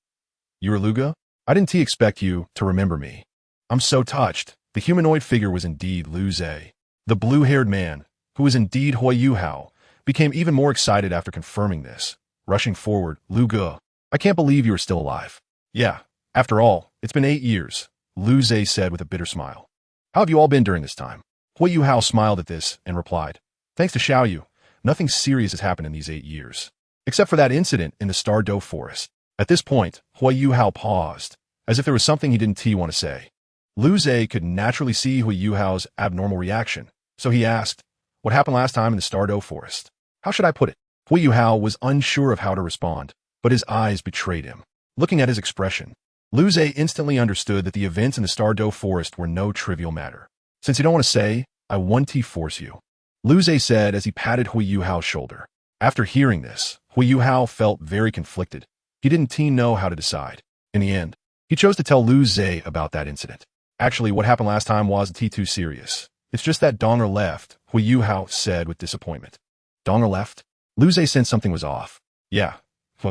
You're Luga? I didn't expect you to remember me. I'm so touched. The humanoid figure was indeed Lu Zhe. The blue-haired man, who was indeed Yu Hao, became even more excited after confirming this. Rushing forward, Lu Ge, I can't believe you are still alive. Yeah, after all, it's been 8 years, Lu Zhe said with a bitter smile. How have you all been during this time? Yu Hao smiled at this and replied, Thanks to Xiao Yu, nothing serious has happened in these 8 years, except for that incident in the Star Doe Forest. At this point, Yu Hao paused, as if there was something he didn't want to say. Lu Zhe could naturally see Yu Hao's abnormal reaction, so he asked, What happened last time in the Star Doe Forest? How should I put it? Yu Hao was unsure of how to respond, but his eyes betrayed him. Looking at his expression, Lu Zhe instantly understood that the events in the Star Doe Forest were no trivial matter. Since you don't want to say, I want to force you, Lu Zhe said as he patted Yu Hao's shoulder. After hearing this, Yu Hao felt very conflicted. He didn't know how to decide. In the end, he chose to tell Lu Zhe about that incident. Actually, what happened last time wasn't too serious. It's just that Donger left, Yu Hao said with disappointment. Donger left? Lu Zhe sensed something was off. Yeah,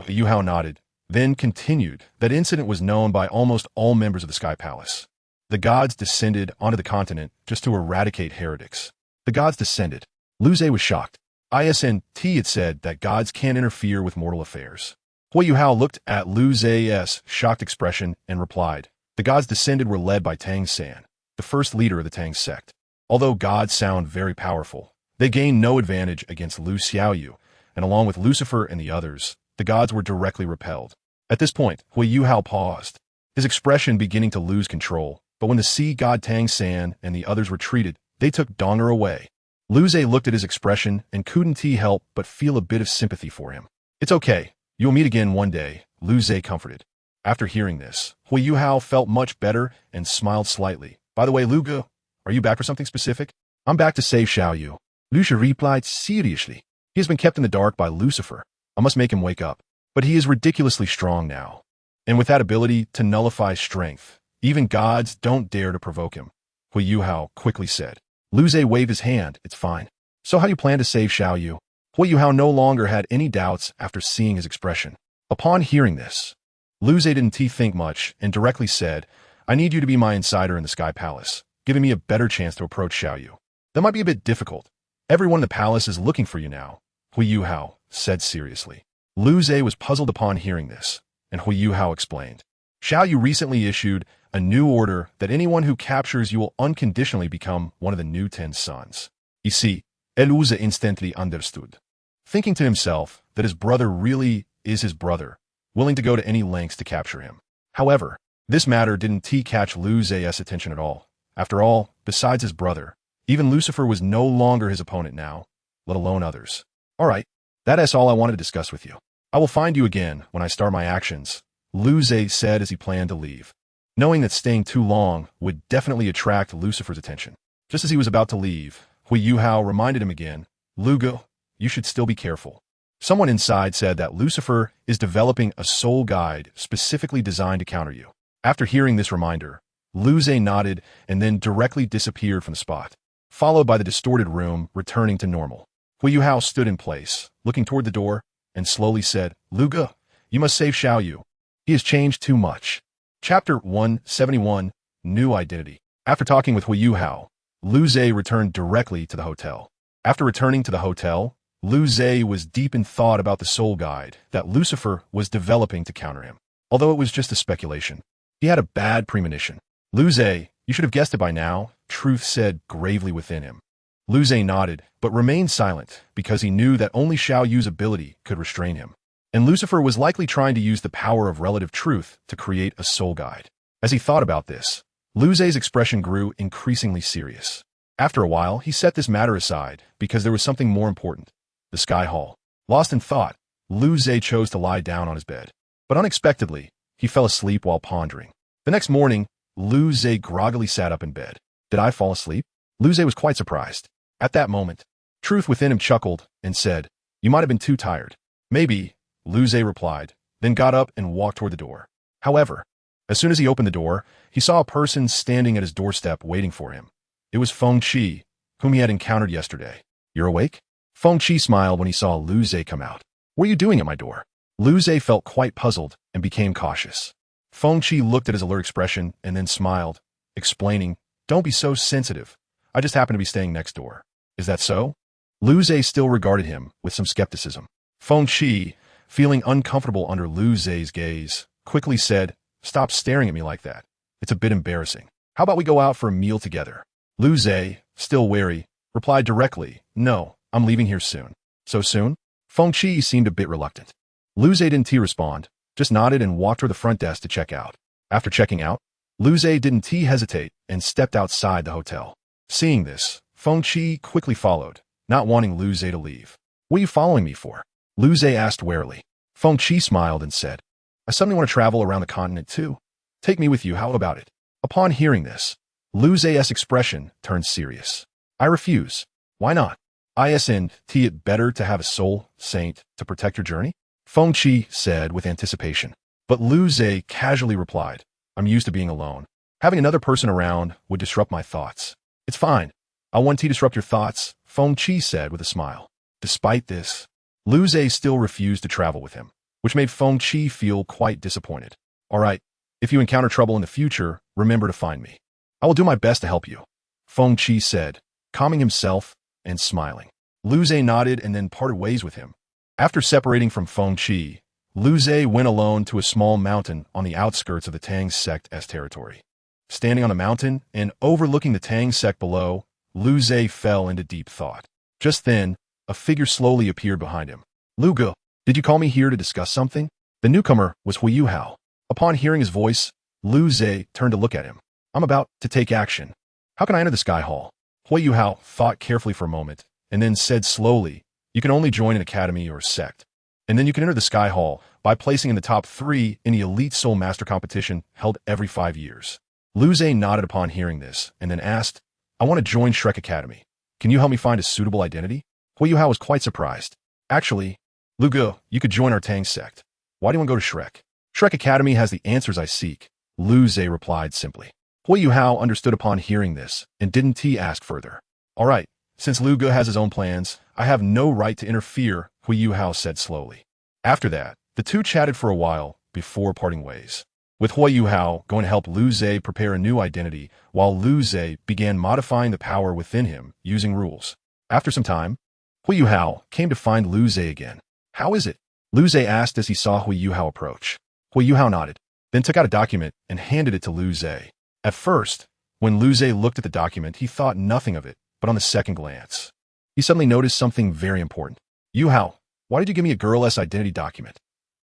Yu Hao nodded, then continued. That incident was known by almost all members of the Sky Palace. The gods descended onto the continent just to eradicate heretics. The gods descended. Lu Zhe was shocked. Isnt had said that gods can't interfere with mortal affairs. Hui Yuhao looked at Lu Zhe's shocked expression and replied, the gods descended were led by Tang San, the first leader of the Tang sect. Although gods sound very powerful, they gained no advantage against Lu Xiaoyu, and along with Lucifer and the others, the gods were directly repelled. At this point, Hui Yuhao paused, his expression beginning to lose control, but when the sea god Tang San and the others retreated, they took Donger away. Lu Zhe looked at his expression and couldn't help but feel a bit of sympathy for him. It's okay, you'll meet again one day, Lu Zhe comforted. After hearing this, Hui Yuhao felt much better and smiled slightly. By the way, Lu Ge, are you back for something specific? I'm back to save Xiaoyu. Lu Zhe replied seriously. He has been kept in the dark by Lucifer. I must make him wake up. But he is ridiculously strong now. And with that ability to nullify strength, even gods don't dare to provoke him, Hui Yuhao quickly said. Lu Zhe waved his hand. It's fine. So how do you plan to save Xiaoyu? Hui Yuhao no longer had any doubts after seeing his expression. Upon hearing this, Lu Zhe didn't think much and directly said, I need you to be my insider in the Sky Palace, giving me a better chance to approach Xiaoyu. That might be a bit difficult. Everyone in the palace is looking for you now, Hui Yuhao said seriously. Lu Zhe was puzzled upon hearing this, and Hui Yuhao explained. Xiaoyu recently issued a new order that anyone who captures you will unconditionally become one of the new 10 sons. You see, Lu Zhe instantly understood, thinking to himself that his brother really is his brother, willing to go to any lengths to capture him. However, this matter didn't catch Lu Zhe's attention at all. After all, besides his brother, even Lucifer was no longer his opponent now, let alone others. All right, that's all I wanted to discuss with you. I will find you again when I start my actions, Lu Zhe said as he planned to leave, knowing that staying too long would definitely attract Lucifer's attention. Just as he was about to leave, Hui Yuhao reminded him again, Lu Ge, you should still be careful. Someone inside said that Lucifer is developing a soul guide specifically designed to counter you. After hearing this reminder, Lu Zhe nodded and then directly disappeared from the spot, followed by the distorted room returning to normal. Hui Yuhao stood in place, looking toward the door, and slowly said, Lu Ge, you must save Xiaoyu. He has changed too much. Chapter 171, New Identity. After talking with Hui Yuhao, Lu Zhe returned directly to the hotel. After returning to the hotel, Lu Zhe was deep in thought about the soul guide that Lucifer was developing to counter him. Although it was just a speculation, he had a bad premonition. Lu Zhe, you should have guessed it by now, truth said gravely within him. Lu Zhe nodded, but remained silent because he knew that only Xiaoyu's ability could restrain him. And Lucifer was likely trying to use the power of relative truth to create a soul guide. As he thought about this, Lu Zhe's expression grew increasingly serious. After a while, he set this matter aside because there was something more important. The Sky Hall. Lost in thought, Lu Zhe chose to lie down on his bed. But unexpectedly, he fell asleep while pondering. The next morning, Lu Zhe groggily sat up in bed. Did I fall asleep? Lu Zhe was quite surprised. At that moment, truth within him chuckled and said, you might have been too tired. Maybe, Lu Zhe replied, then got up and walked toward the door. However, as soon as he opened the door, he saw a person standing at his doorstep waiting for him. It was Feng Qi, whom he had encountered yesterday. You're awake? Feng Qi smiled when he saw Lu Zhe come out. What are you doing at my door? Lu Zhe felt quite puzzled and became cautious. Feng Qi looked at his alert expression and then smiled, explaining, don't be so sensitive. I just happen to be staying next door. Is that so? Lu Zhe still regarded him with some skepticism. Feng Qi, feeling uncomfortable under Lu Zhe's gaze, quickly said, stop staring at me like that. It's a bit embarrassing. How about we go out for a meal together? Lu Zhe, still wary, replied directly, no, I'm leaving here soon. So soon? Feng Qi seemed a bit reluctant. Lu Zhe didn't respond, just nodded and walked toward the front desk to check out. After checking out, Lu Zhe didn't hesitate and stepped outside the hotel. Seeing this, Feng Qi quickly followed, not wanting Lu Zhe to leave. What are you following me for? Lu Zhe asked warily. Feng Qi smiled and said, I suddenly want to travel around the continent too. Take me with you, how about it? Upon hearing this, Lu Zhe's expression turned serious. I refuse. Why not? Isn't it better to have a soul saint to protect your journey? Feng Qi said with anticipation. But Lu Zhe casually replied, I'm used to being alone. Having another person around would disrupt my thoughts. It's fine. I want to disrupt your thoughts, Feng Qi said with a smile. Despite this, Lu Zhe still refused to travel with him, which made Feng Qi feel quite disappointed. All right, if you encounter trouble in the future, remember to find me. I will do my best to help you, Feng Qi said, calming himself and smiling. Liu Ze nodded and then parted ways with him. After separating from Feng Qi, Liu Ze went alone to a small mountain on the outskirts of the Tang sect's territory. Standing on a mountain and overlooking the Tang sect below, Liu Ze fell into deep thought. Just then, a figure slowly appeared behind him. Lu Ge, did you call me here to discuss something? The newcomer was Hui Yuhao. Upon hearing his voice, Liu Ze turned to look at him. I'm about to take action. How can I enter the Sky Hall? Hui Yuhao thought carefully for a moment, and then said slowly, you can only join an academy or sect. And then you can enter the Sky Hall by placing in the top 3 in the Elite Soul Master competition held every 5 years. Liu Ze nodded upon hearing this, and then asked, I want to join Shrek Academy. Can you help me find a suitable identity? Hui Yuhao was quite surprised. Actually, Lu Ge, you could join our Tang sect. Why do you want to go to Shrek? Shrek Academy has the answers I seek, Liu Ze replied simply. Hui Yuhao understood upon hearing this, and didn't ask further. All right, since Liu Ge has his own plans, I have no right to interfere, Hui Yuhao said slowly. After that, the two chatted for a while before parting ways. With Hui Yuhao going to help Liu Ze prepare a new identity, while Liu Ze began modifying the power within him using rules. After some time, Hui Yuhao came to find Liu Ze again. How is it? Liu Ze asked as he saw Hui Yuhao approach. Hui Yuhao nodded, then took out a document and handed it to Liu Ze. At first, when Liu Ze looked at the document, he thought nothing of it, but on the second glance, he suddenly noticed something very important. Yuhao, why did you give me a girl's identity document?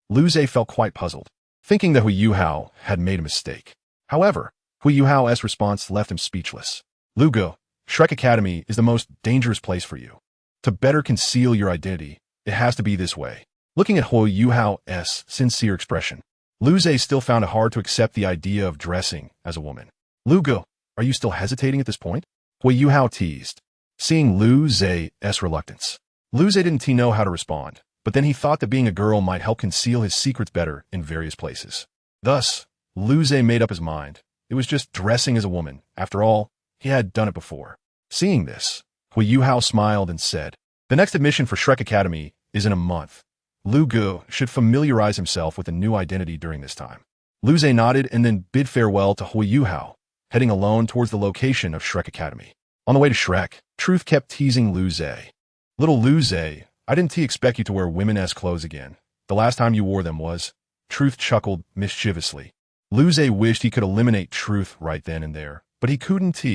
Liu Ze felt quite puzzled, thinking that Hui Yuhao had made a mistake. However, Hui Yuhao's response left him speechless. Lu Ge, Shrek Academy is the most dangerous place for you. To better conceal your identity, it has to be this way. Looking at Hui Yuhao's sincere expression, Liu Ze still found it hard to accept the idea of dressing as a woman. Lu Ge, are you still hesitating at this point? Hui Yuhao teased. Seeing Liu Ze's reluctance, Liu Ze didn't know how to respond, but then he thought that being a girl might help conceal his secrets better in various places. Thus, Liu Ze made up his mind. It was just dressing as a woman. After all, he had done it before. Seeing this, Hui Yuhao smiled and said, the next admission for Shrek Academy is in a month. Lu Ge should familiarize himself with a new identity during this time. Liu Ze nodded and then bid farewell to Hui Yuhao, heading alone towards the location of Shrek Academy. On the way to Shrek, Truth kept teasing Liu Ze. Little Liu Ze, I didn't expect you to wear women's clothes again. The last time you wore them was... Truth chuckled mischievously. Liu Ze wished he could eliminate Truth right then and there, but he couldn't.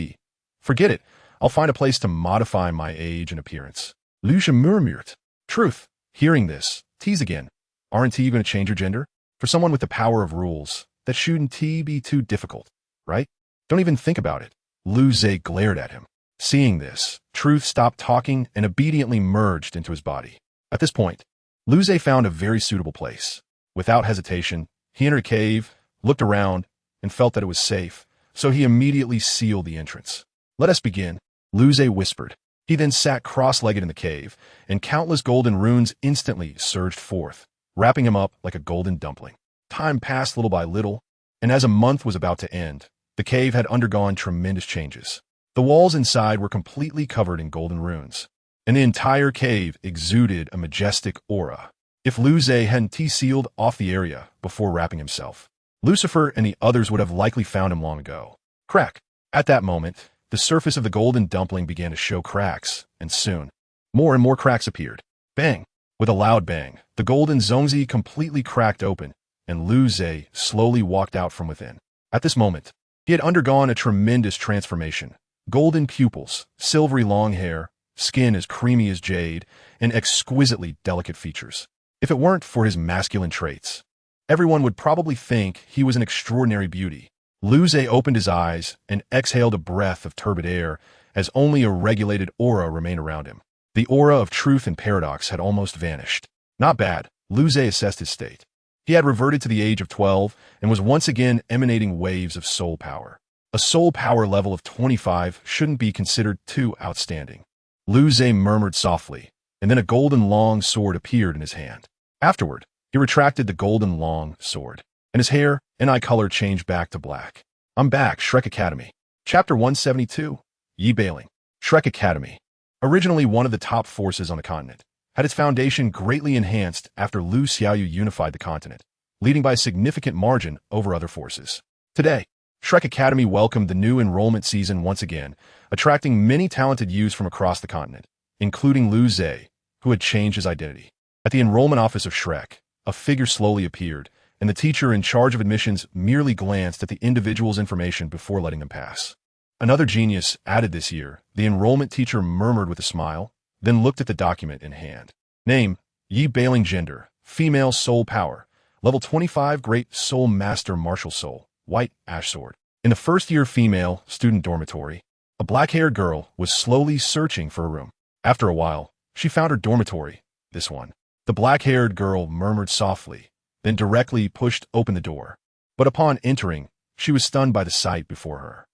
Forget it. I'll find a place to modify my age and appearance. Liu Ze murmured. Truth, hearing this, teased again. Aren't you going to change your gender? For someone with the power of rules, that shouldn't be too difficult, right? Don't even think about it. Liu Ze glared at him. Seeing this, Truth stopped talking and obediently merged into his body. At this point, Liu Ze found a very suitable place. Without hesitation, he entered a cave, looked around, and felt that it was safe, so he immediately sealed the entrance. Let us begin, Liu Ze whispered. He then sat cross-legged in the cave, and countless golden runes instantly surged forth, wrapping him up like a golden dumpling. Time passed little by little, and as a month was about to end, the cave had undergone tremendous changes. The walls inside were completely covered in golden runes, and the entire cave exuded a majestic aura. If Liu Ze hadn't sealed off the area before wrapping himself, Lucifer and the others would have likely found him long ago. Crack! At that moment, the surface of the golden dumpling began to show cracks, and soon, more and more cracks appeared. Bang! With a loud bang, the golden zongzi completely cracked open, and Liu Ze slowly walked out from within. At this moment, he had undergone a tremendous transformation. Golden pupils, silvery long hair, skin as creamy as jade, and exquisitely delicate features. If it weren't for his masculine traits, everyone would probably think he was an extraordinary beauty. Liu Ze opened his eyes and exhaled a breath of turbid air as only a regulated aura remained around him. The aura of truth and paradox had almost vanished. Not bad, Liu Ze assessed his state. He had reverted to the age of 12 and was once again emanating waves of soul power. A soul power level of 25 shouldn't be considered too outstanding. Liu Ze murmured softly, and then a golden long sword appeared in his hand. Afterward, he retracted the golden long sword, and his hair and eye color changed back to black. I'm back, Shrek Academy. Chapter 172, Yi Bailing. Shrek Academy, originally one of the top forces on the continent, had its foundation greatly enhanced after Lu Xiaoyu unified the continent, leading by a significant margin over other forces. Today, Shrek Academy welcomed the new enrollment season once again, attracting many talented youths from across the continent. including Liu Zhe, who had changed his identity. At the enrollment office of Shrek, a figure slowly appeared, and the teacher in charge of admissions merely glanced at the individual's information before letting them pass. Another genius added this year, the enrollment teacher murmured with a smile, then looked at the document in hand. Name, Yi Bailing. Gender, female. Soul power, level 25. Great soul master. Martial soul, white ash sword. In the first year female student dormitory, a black-haired girl was slowly searching for a room. After a while, she found her dormitory, this one. The black-haired girl murmured softly, then directly pushed open the door. But upon entering, she was stunned by the sight before her.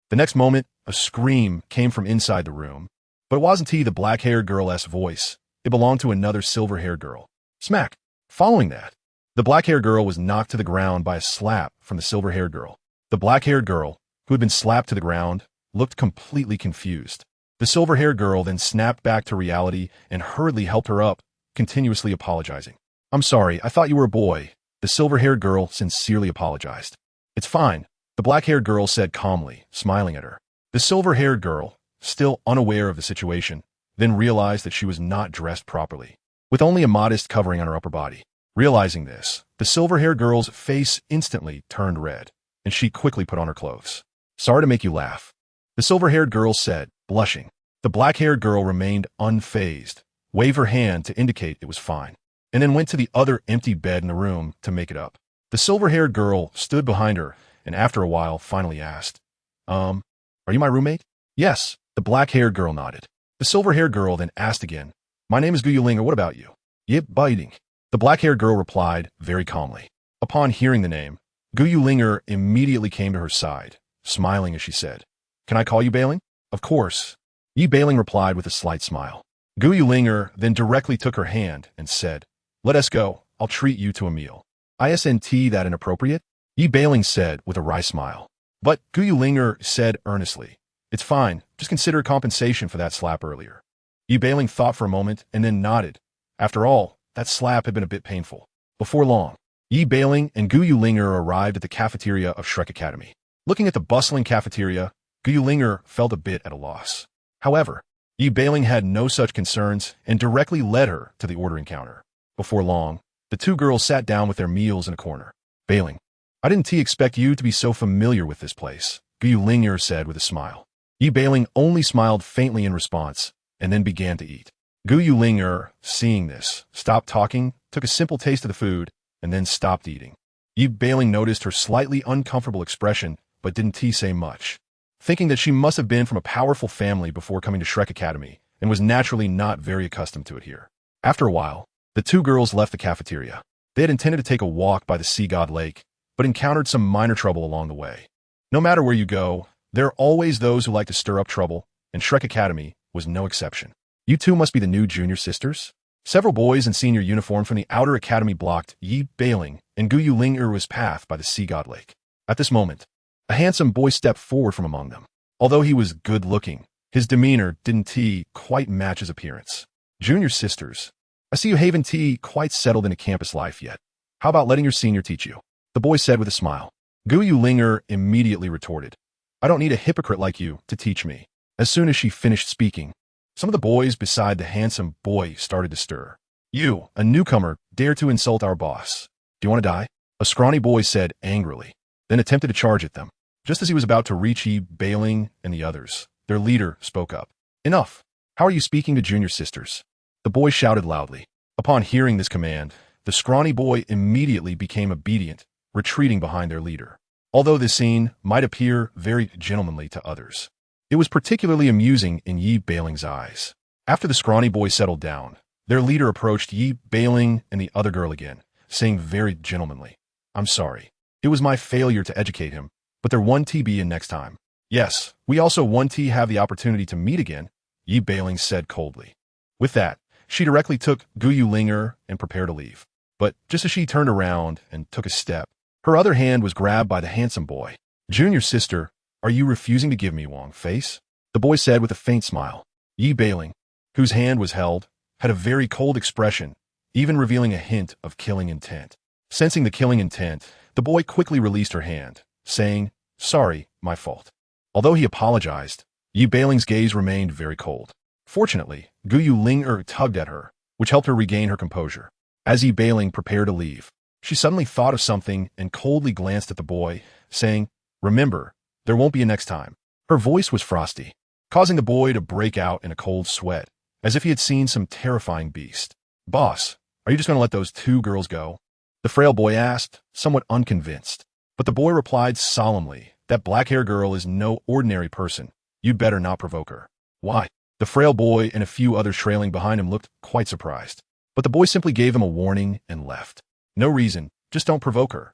The next moment, a scream came from inside the room. But it wasn't the black-haired girl's voice. It belonged to another silver-haired girl. Smack! Following that, the black-haired girl was knocked to the ground by a slap from the silver-haired girl. The black-haired girl, who had been slapped to the ground, looked completely confused. The silver-haired girl then snapped back to reality and hurriedly helped her up, continuously apologizing. I'm sorry, I thought you were a boy. The silver-haired girl sincerely apologized. It's fine, the black-haired girl said calmly, smiling at her. The silver-haired girl, still unaware of the situation, then realized that she was not dressed properly, with only a modest covering on her upper body. Realizing this, the silver-haired girl's face instantly turned red, and she quickly put on her clothes. Sorry to make you laugh, the silver-haired girl said, blushing. The black-haired girl remained unfazed, waved her hand to indicate it was fine, and then went to the other empty bed in the room to make it up. The silver-haired girl stood behind her, and after a while finally asked, are you my roommate? Yes, the black-haired girl nodded. The silver-haired girl then asked again, my name is Guyulinger, what about you? Yip biting. The black-haired girl replied very calmly. Upon hearing the name, Guyulinger immediately came to her side, smiling as she said, can I call you Bailing? Of course. Yi Bailing replied with a slight smile. Guyulinger then directly took her hand and said, let us go, I'll treat you to a meal. Isn't that inappropriate? Yi Bailing said with a wry smile. But Guyulinger said earnestly, it's fine, just consider compensation for that slap earlier. Yi Bailing thought for a moment and then nodded. After all, that slap had been a bit painful. Before long, Yi Bailing and Guyulinger arrived at the cafeteria of Shrek Academy. Looking at the bustling cafeteria, Guyulinger felt a bit at a loss. However, Yi Bailing had no such concerns and directly led her to the ordering counter. Before long, the two girls sat down with their meals in a corner. Bailing, I didn't expect you to be so familiar with this place, Guyulinger said with a smile. Yi Bailing only smiled faintly in response, and then began to eat. Guyulinger, seeing this, stopped talking, took a simple taste of the food, and then stopped eating. Yi Bailing noticed her slightly uncomfortable expression, but didn't say much, thinking that she must have been from a powerful family before coming to Shrek Academy, and was naturally not very accustomed to it here. After a while, the two girls left the cafeteria. They had intended to take a walk by the Sea God Lake, but encountered some minor trouble along the way. No matter where you go, there are always those who like to stir up trouble, and Shrek Academy was no exception. You two must be the new junior sisters? Several boys in senior uniform from the outer academy blocked Yi Bailing and Guyulinger's path by the Sea God Lake. At this moment, a handsome boy stepped forward from among them. Although he was good-looking, his demeanor didn't quite match his appearance. Junior sisters, I see you haven't quite settled into campus life yet. How about letting your senior teach you? The boy said with a smile. Guyulinger immediately retorted, I don't need a hypocrite like you to teach me. As soon as she finished speaking, some of the boys beside the handsome boy started to stir. You, a newcomer, dare to insult our boss. Do you want to die? A scrawny boy said angrily, then attempted to charge at them. Just as he was about to reach Yi Bailing and the others, their leader spoke up. Enough! How are you speaking to junior sisters? The boy shouted loudly. Upon hearing this command, the scrawny boy immediately became obedient, retreating behind their leader. Although this scene might appear very gentlemanly to others, it was particularly amusing in Yi Bailing's eyes. After the scrawny boy settled down, their leader approached Yi Bailing and the other girl again, saying very gentlemanly, I'm sorry. It was my failure to educate him, but there won't be in next time. Yes, we also won't have the opportunity to meet again, Yi Bailing said coldly. With that, she directly took Guyulinger and prepared to leave. But just as she turned around and took a step, her other hand was grabbed by the handsome boy. Junior sister, are you refusing to give me Wong face? The boy said with a faint smile. Yi Bailing, whose hand was held, had a very cold expression, even revealing a hint of killing intent. Sensing the killing intent, the boy quickly released her hand, saying, sorry, my fault. Although he apologized, Yi Bailing's gaze remained very cold. Fortunately, Gu Ling tugged at her, which helped her regain her composure. As Yi Bailing prepared to leave, she suddenly thought of something and coldly glanced at the boy, saying, "Remember, there won't be a next time." Her voice was frosty, causing the boy to break out in a cold sweat, as if he had seen some terrifying beast. "Boss, are you just going to let those two girls go?" the frail boy asked, somewhat unconvinced. But the boy replied solemnly, "That black-haired girl is no ordinary person. You'd better not provoke her." "Why?" The frail boy and a few others trailing behind him looked quite surprised. But the boy simply gave him a warning and left. "No reason, just don't provoke her."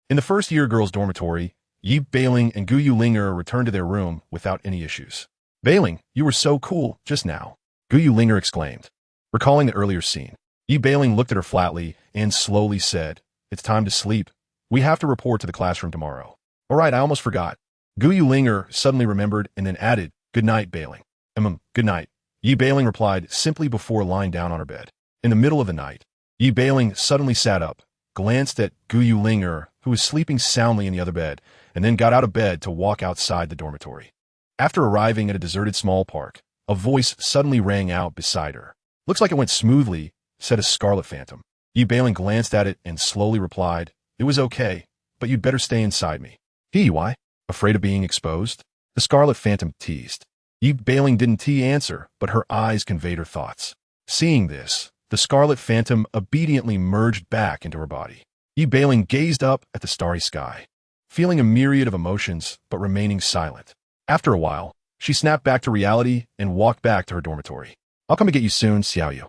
In the first-year girls' dormitory, Yi Bailing and Gu Linger returned to their room without any issues. "Bailing, you were so cool just now," Gu Linger exclaimed, recalling the earlier scene. Yi Bailing looked at her flatly and slowly said, "It's time to sleep. We have to report to the classroom tomorrow." "All right, I almost forgot." Gu Linger suddenly remembered and then added, "Good night, Bailing." Good night," Yi Bailing replied simply before lying down on her bed. In the middle of the night, Yi Bailing suddenly sat up, glanced at Gu Linger, who was sleeping soundly in the other bed, and then got out of bed to walk outside the dormitory. After arriving at a deserted small park, a voice suddenly rang out beside her. "Looks like it went smoothly," said a scarlet phantom. Yi Bailing glanced at it and slowly replied, "It was okay, but you'd better stay inside me." "Why? Afraid of being exposed?" the scarlet phantom teased. Yi Bailing didn't answer, but her eyes conveyed her thoughts. Seeing this, the scarlet phantom obediently merged back into her body. Yi Bailing gazed up at the starry sky, feeling a myriad of emotions but remaining silent. After a while, she snapped back to reality and walked back to her dormitory. "I'll come and get you soon, Xiaoyu."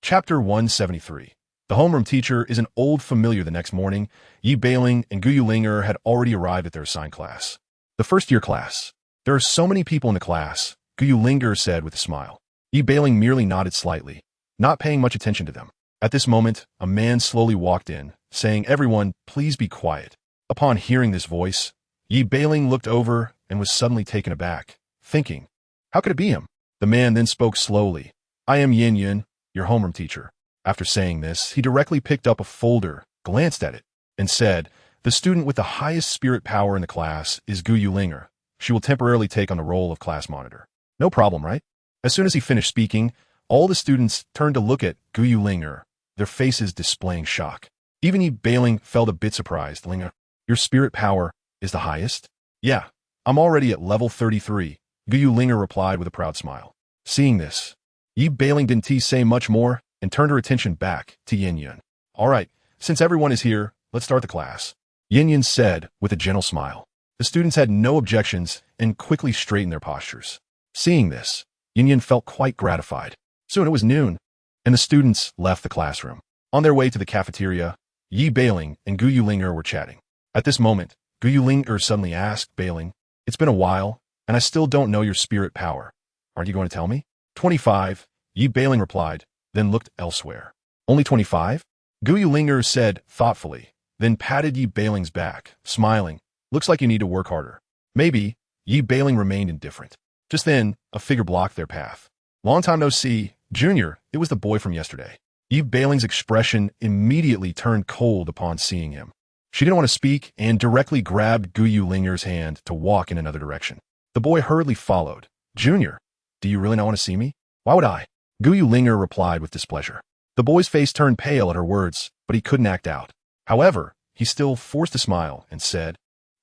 Chapter 173. The homeroom teacher is an old familiar. The next morning, Yi Bailing and Gu Linger had already arrived at their assigned class. The first-year class. "There are so many people in the class," Gu Linger said with a smile. Yi Bailing merely nodded slightly, not paying much attention to them. At this moment, a man slowly walked in, saying, "Everyone, please be quiet." Upon hearing this voice, Yi Bailing looked over and was suddenly taken aback, thinking, "How could it be him?" The man then spoke slowly. "I am Yin Yun, your homeroom teacher." After saying this, he directly picked up a folder, glanced at it, and said, "The student with the highest spirit power in the class is Gu Linger. She will temporarily take on the role of class monitor." "No problem, right?" As soon as he finished speaking, all the students turned to look at Gu Linger, their faces displaying shock. Even Yi Bailing felt a bit surprised. "Linger, your spirit power is the highest?" "Yeah, I'm already at level 33, Gu Linger replied with a proud smile. Seeing this, Yi Bailing didn't say much more and turned her attention back to Yin Yun. "All right, since everyone is here, let's start the class," Yin Yun said with a gentle smile. The students had no objections and quickly straightened their postures. Seeing this, Yin Yun felt quite gratified. Soon it was noon, and the students left the classroom. On their way to the cafeteria, Yi Bailing and Gu Linger were chatting. At this moment, Gu Linger suddenly asked Bailing, "It's been a while, and I still don't know your spirit power. Aren't you going to tell me?" 25, Yi Bailing replied, then looked elsewhere. "Only 25? Gu Linger said thoughtfully, then patted Yi Bailing's back, smiling. "Looks like you need to work harder." "Maybe." Yi Bailing remained indifferent. Just then, a figure blocked their path. "Long time no see, Junior." It was the boy from yesterday. Yi Bailing's expression immediately turned cold upon seeing him. She didn't want to speak and directly grabbed Gu Linger's hand to walk in another direction. The boy hurriedly followed. "Junior, do you really not want to see me?" "Why would I?" Gu Linger replied with displeasure. The boy's face turned pale at her words, but he couldn't act out. However, he still forced a smile and said,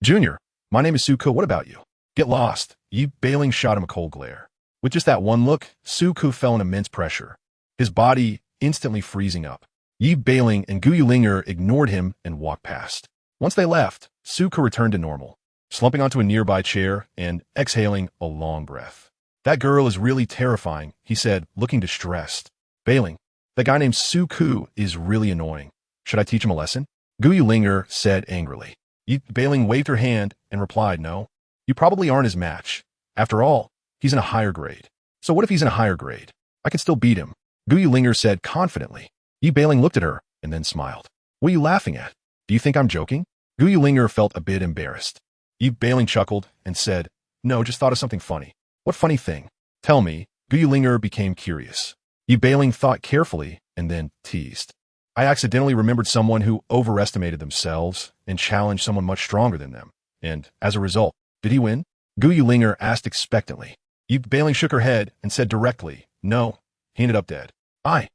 "Junior, my name is Suku. What about you?" "Get lost." Yi Bailing shot him a cold glare. With just that one look, Suku felt an immense pressure, his body instantly freezing up. Yi Bailing and Gu Linger ignored him and walked past. Once they left, Suku returned to normal, slumping onto a nearby chair and exhaling a long breath. "That girl is really terrifying," he said, looking distressed. "Bailing, that guy named Suku is really annoying. Should I teach him a lesson?" Gu Linger said angrily. Yi Bailing waved her hand and replied, "No, you probably aren't his match. After all, he's in a higher grade." "So what if he's in a higher grade? I can still beat him," Gu Linger said confidently. Yi Bailing looked at her and then smiled. "What are you laughing at? Do you think I'm joking?" Gu Linger felt a bit embarrassed. Yi Bailing chuckled and said, "No, just thought of something funny." "What funny thing?" "Tell me." Gu Linger became curious. Yi Bailing thought carefully and then teased. "I accidentally remembered someone who overestimated themselves and challenged someone much stronger than them. And, as a result, did he win?" Gu Linger asked expectantly. Yi Bailing shook her head and said directly, "No." He ended up dead. I.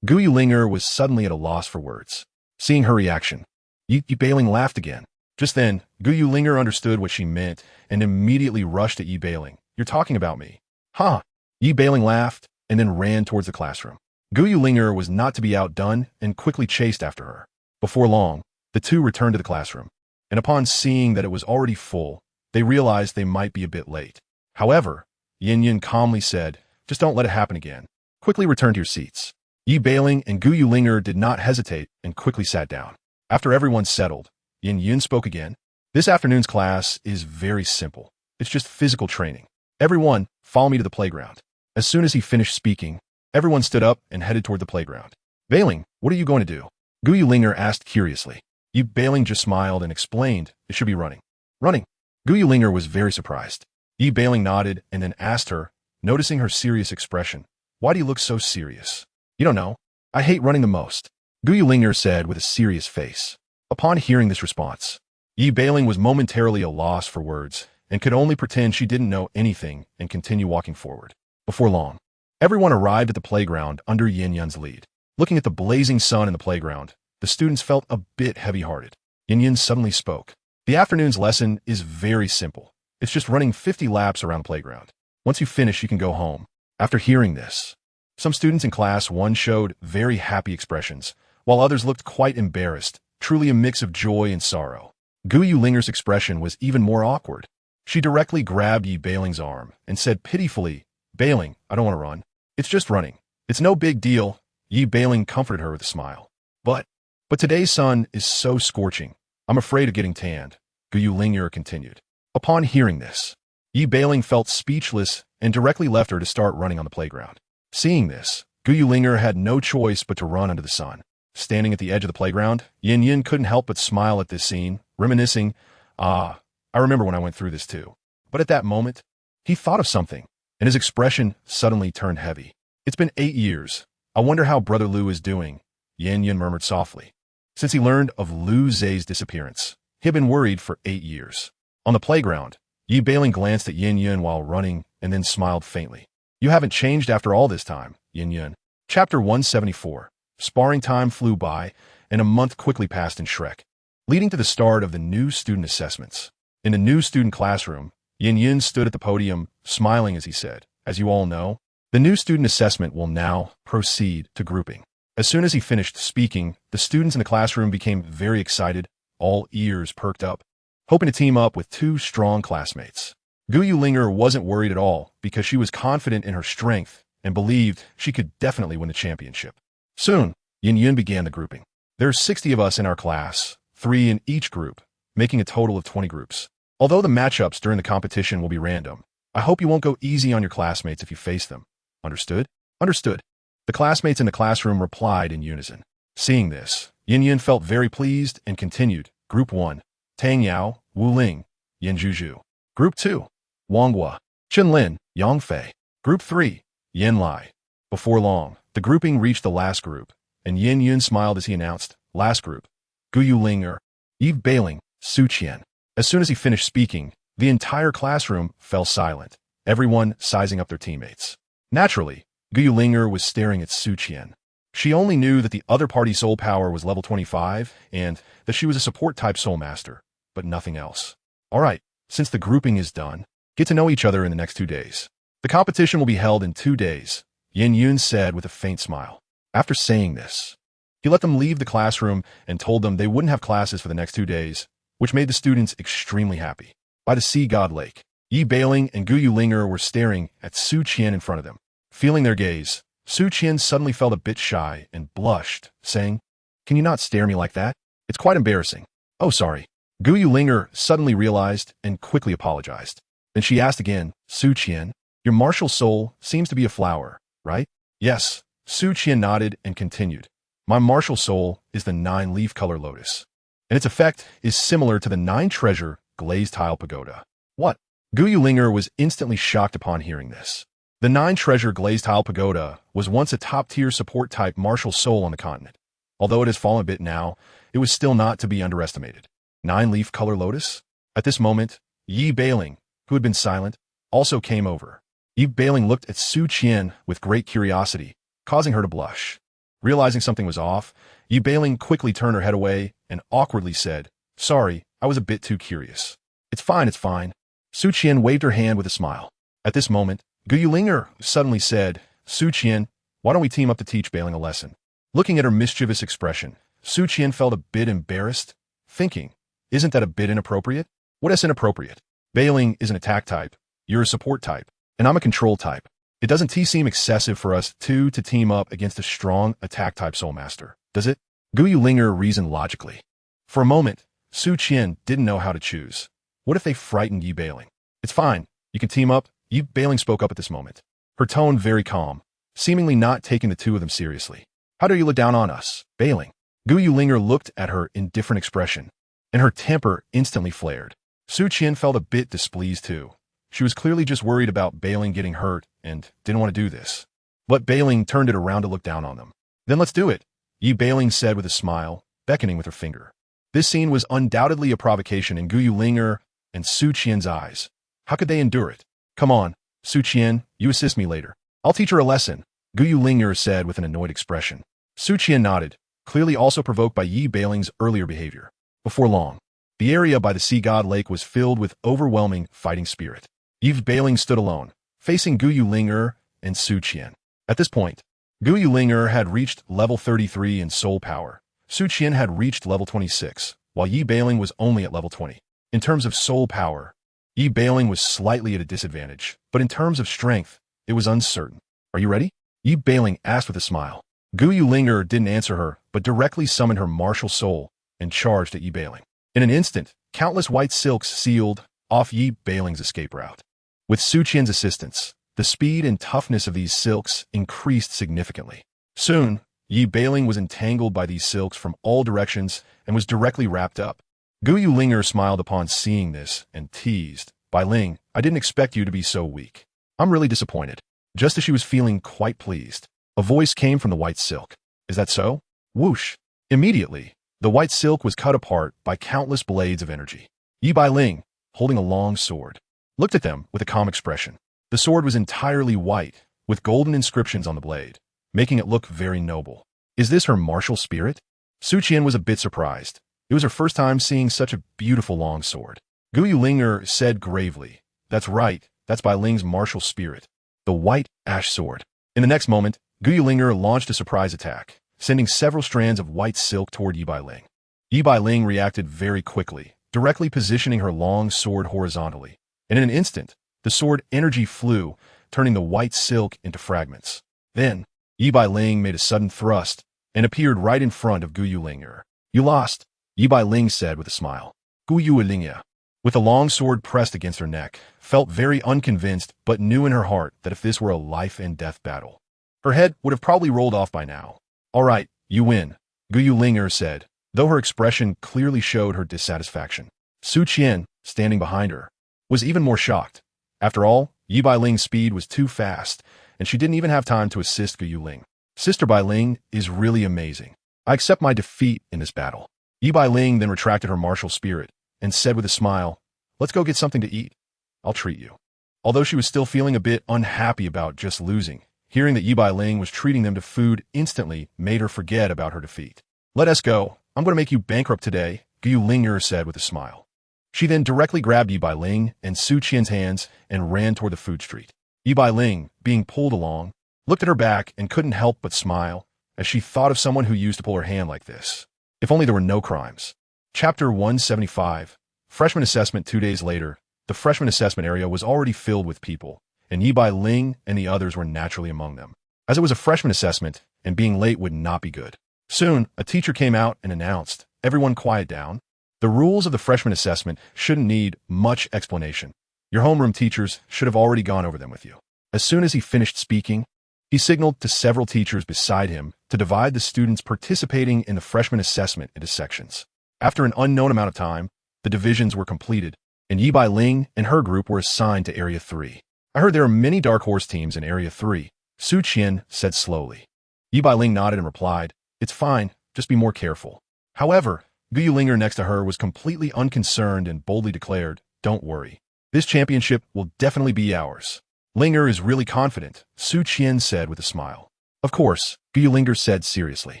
Gu Yulinger was suddenly at a loss for words. Seeing her reaction, Yi Bailing laughed again. Just then, Gu Yulinger understood what she meant and immediately rushed at Yi Bailing. "You're talking about me." "Huh." Yi Bailing laughed and then ran towards the classroom. Gu Yulinger was not to be outdone and quickly chased after her. Before long, the two returned to the classroom, and upon seeing that it was already full, they realized they might be a bit late. However, Yin Yin calmly said, "Just don't let it happen again. Quickly return to your seats." Yi Bailing and Gu Yulinger did not hesitate and quickly sat down. After everyone settled, Yin Yin spoke again. "This afternoon's class is very simple. It's just physical training. Everyone, follow me to the playground." As soon as he finished speaking, everyone stood up and headed toward the playground. "Bailing, what are you going to do?" Gu Yulinger asked curiously. Yi Bailing just smiled and explained it should be running. Running? Gu Yulinger was very surprised. Yi Bailing nodded and then asked her, noticing her serious expression, "Why do you look so serious?" "You don't know. I hate running the most," Gu Yulinger said with a serious face. Upon hearing this response, Yi Bailing was momentarily at a loss for words and could only pretend she didn't know anything and continue walking forward. Before long, everyone arrived at the playground under Yin Yin's lead. Looking at the blazing sun in the playground, the students felt a bit heavy-hearted. Yin Yin suddenly spoke. "The afternoon's lesson is very simple. It's just running 50 laps around the playground. Once you finish, you can go home." After hearing this, some students in class 1 showed very happy expressions, while others looked quite embarrassed, truly a mix of joy and sorrow. Gu Yulinger's expression was even more awkward. She directly grabbed Yi Bailing's arm and said pitifully, "Bailing, I don't want to run. It's just running. It's no big deal." Yi Bailing comforted her with a smile. But today's sun is so scorching. I'm afraid of getting tanned," Gu Yulinger continued. Upon hearing this, Yi Bailing felt speechless and directly left her to start running on the playground. Seeing this, Gu Yulinger had no choice but to run under the sun. Standing at the edge of the playground, Yin Yin couldn't help but smile at this scene, reminiscing, I remember when I went through this too." But at that moment, he thought of something, and his expression suddenly turned heavy. "It's been 8 years. I wonder how Brother Lu is doing," Yin Yin murmured softly. Since he learned of Lu Zhe's disappearance, he had been worried for 8 years. On the playground, Yi Bailing glanced at Yin Yin while running and then smiled faintly. "You haven't changed after all this time, Yin Yin." Chapter 174. Sparring time flew by, and a month quickly passed in Shrek, leading to the start of the new student assessments. In the new student classroom, Yin Yin stood at the podium, smiling as he said, "As you all know, the new student assessment will now proceed to grouping." As soon as he finished speaking, the students in the classroom became very excited, all ears perked up, hoping to team up with 2 strong classmates. Gu Yulinger wasn't worried at all because she was confident in her strength and believed she could definitely win the championship. Soon, Yin Yin began the grouping. "There are 60 of us in our class, 3 in each group, making a total of 20 groups. Although the matchups during the competition will be random, I hope you won't go easy on your classmates if you face them. Understood?" "Understood." The classmates in the classroom replied in unison. Seeing this, Yin Yin felt very pleased and continued. Group 1, Tang Yao, Wu Ling, Yin Zhuzhu. Group 2, Wang Hua, Chen Lin, Yang Fei. Group 3, Yin Lai. Before long, the grouping reached the last group, and Yin Yin smiled as he announced, "Last group, Gu Yulinger, Yi Bailing, Su Qian." As soon as he finished speaking, the entire classroom fell silent, everyone sizing up their teammates. Naturally, Gu Yulinger was staring at Su Qian. She only knew that the other party's soul power was level 25 and that she was a support-type soul master, but nothing else. "All right, since the grouping is done, get to know each other in the next 2 days. The competition will be held in 2 days, Yin Yun said with a faint smile. After saying this, he let them leave the classroom and told them they wouldn't have classes for the next 2 days, which made the students extremely happy. By the Sea God Lake, Yi Bailing and Gu Yulinger were staring at Su Qian in front of them. Feeling their gaze, Su Qian suddenly felt a bit shy and blushed, saying, "Can you not stare at me like that? It's quite embarrassing." "Oh, sorry." Gu Yulinger suddenly realized and quickly apologized. Then she asked again, "Su Qian, your martial soul seems to be a flower, right?" "Yes." Su Qian nodded and continued. "My martial soul is the 9-leaf color lotus, and its effect is similar to the 9-treasure glazed tile pagoda." "What?" Gu Yulinger was instantly shocked upon hearing this. The 9-treasure glazed tile pagoda was once a top-tier support-type martial soul on the continent. Although it has fallen a bit now, it was still not to be underestimated. 9-leaf color lotus? At this moment, Yi Bailing, who had been silent, also came over. Yi Bailing looked at Su Qian with great curiosity, causing her to blush. Realizing something was off, Yi Bailing quickly turned her head away and awkwardly said, "Sorry, I was a bit too curious." It's fine, it's fine." Su Qian waved her hand with a smile. At this moment, Gu Yulinger suddenly said, "Su Qian, why don't we team up to teach Bailing a lesson?" Looking at her mischievous expression, Su Qian felt a bit embarrassed, thinking, "Isn't that a bit inappropriate?" "What is inappropriate? Bailing is an attack type, you're a support type, and I'm a control type. It doesn't seem excessive for us two to team up against a strong attack type soul master, does it?" Gu Yulinger reasoned logically. For a moment, Su Qian didn't know how to choose. What if they frightened Yi Bailing? "It's fine, you can team up," Yi Bailing spoke up at this moment. Her tone very calm, seemingly not taking the two of them seriously. "How dare you look down on us, Bailing?" Gu Yulinger looked at her in different expression, and her temper instantly flared. Su Qian felt a bit displeased too. She was clearly just worried about Bailing getting hurt and didn't want to do this. But Bailing turned it around to look down on them. "Then let's do it," Yi Bailing said with a smile, beckoning with her finger. This scene was undoubtedly a provocation in Gu Yulinger and Su Qian's eyes. How could they endure it? "Come on, Su Qian, you assist me later. I'll teach her a lesson," Gu Yulinger said with an annoyed expression. Su Qian nodded, clearly also provoked by Yi Bailing's earlier behavior. Before long, the area by the Sea God Lake was filled with overwhelming fighting spirit. Yi Bailing stood alone, facing Gu Yulinger and Su Qian. At this point, Gu Yulinger had reached level 33 in soul power. Su Qian had reached level 26, while Yi Bailing was only at level 20. In terms of soul power, Yi Bailing was slightly at a disadvantage, but in terms of strength, it was uncertain. "Are you ready?" Yi Bailing asked with a smile. Gu Yulinger didn't answer her, but directly summoned her martial soul and charged at Yi Bailing. In an instant, countless white silks sealed off Yi Bailing's escape route. With Su Qian's assistance, the speed and toughness of these silks increased significantly. Soon, Yi Bailing was entangled by these silks from all directions and was directly wrapped up. Gu Yulinger smiled upon seeing this and teased, "Bailing, I didn't expect you to be so weak. I'm really disappointed." Just as she was feeling quite pleased, a voice came from the white silk. "Is that so?" Whoosh! Immediately, the white silk was cut apart by countless blades of energy. Yi Bailing, holding a long sword, looked at them with a calm expression. The sword was entirely white, with golden inscriptions on the blade, making it look very noble. Is this her martial spirit? Su Qian was a bit surprised. It was her first time seeing such a beautiful long sword. Gu Yulinger said gravely, "That's right, that's Bailing's martial spirit, the white ash sword." In the next moment, Gu Yulinger launched a surprise attack, sending several strands of white silk toward Yi Bailing. Yi Bailing reacted very quickly, directly positioning her long sword horizontally, and in an instant, the sword energy flew, turning the white silk into fragments. Then, Yi Bailing made a sudden thrust and appeared right in front of Gu Yulinger. "You lost," Yi Bailing said with a smile. Gu Yulinger, with the long sword pressed against her neck, felt very unconvinced but knew in her heart that if this were a life-and-death battle, her head would have probably rolled off by now. "All right, you win," Gu Yulinger said, though her expression clearly showed her dissatisfaction. Su Qian, standing behind her, was even more shocked. After all, Yi Bailing's speed was too fast, and she didn't even have time to assist Gu Yuling. "Sister Bailing is really amazing. I accept my defeat in this battle." Yi Bailing then retracted her martial spirit and said with a smile, "Let's go get something to eat. I'll treat you." Although she was still feeling a bit unhappy about just losing, hearing that Yi Bailing was treating them to food instantly made her forget about her defeat. "Let us go. I'm going to make you bankrupt today," Gu Yulinger said with a smile. She then directly grabbed Yi Bailing and Su Qian's hands and ran toward the food street. Yi Bailing, being pulled along, looked at her back and couldn't help but smile as she thought of someone who used to pull her hand like this. If only there were no crimes. Chapter 175. Freshman Assessment. 2 days later, the freshman assessment area was already filled with people, and Yi Bailing and the others were naturally among them. As it was a freshman assessment, and being late would not be good. Soon, a teacher came out and announced, "Everyone quiet down. The rules of the freshman assessment shouldn't need much explanation. Your homeroom teachers should have already gone over them with you." As soon as he finished speaking, he signaled to several teachers beside him to divide the students participating in the freshman assessment into sections. After an unknown amount of time, the divisions were completed, and Yi Bailing and her group were assigned to Area 3. "I heard there are many Dark Horse teams in Area 3, Su Qian said slowly. Yi Bailing nodded and replied, "It's fine, just be more careful." However, Gu Yulinger next to her was completely unconcerned and boldly declared, "Don't worry. This championship will definitely be ours." Linger is really confident, Su Qian said with a smile. Of course, Gu Linger said seriously.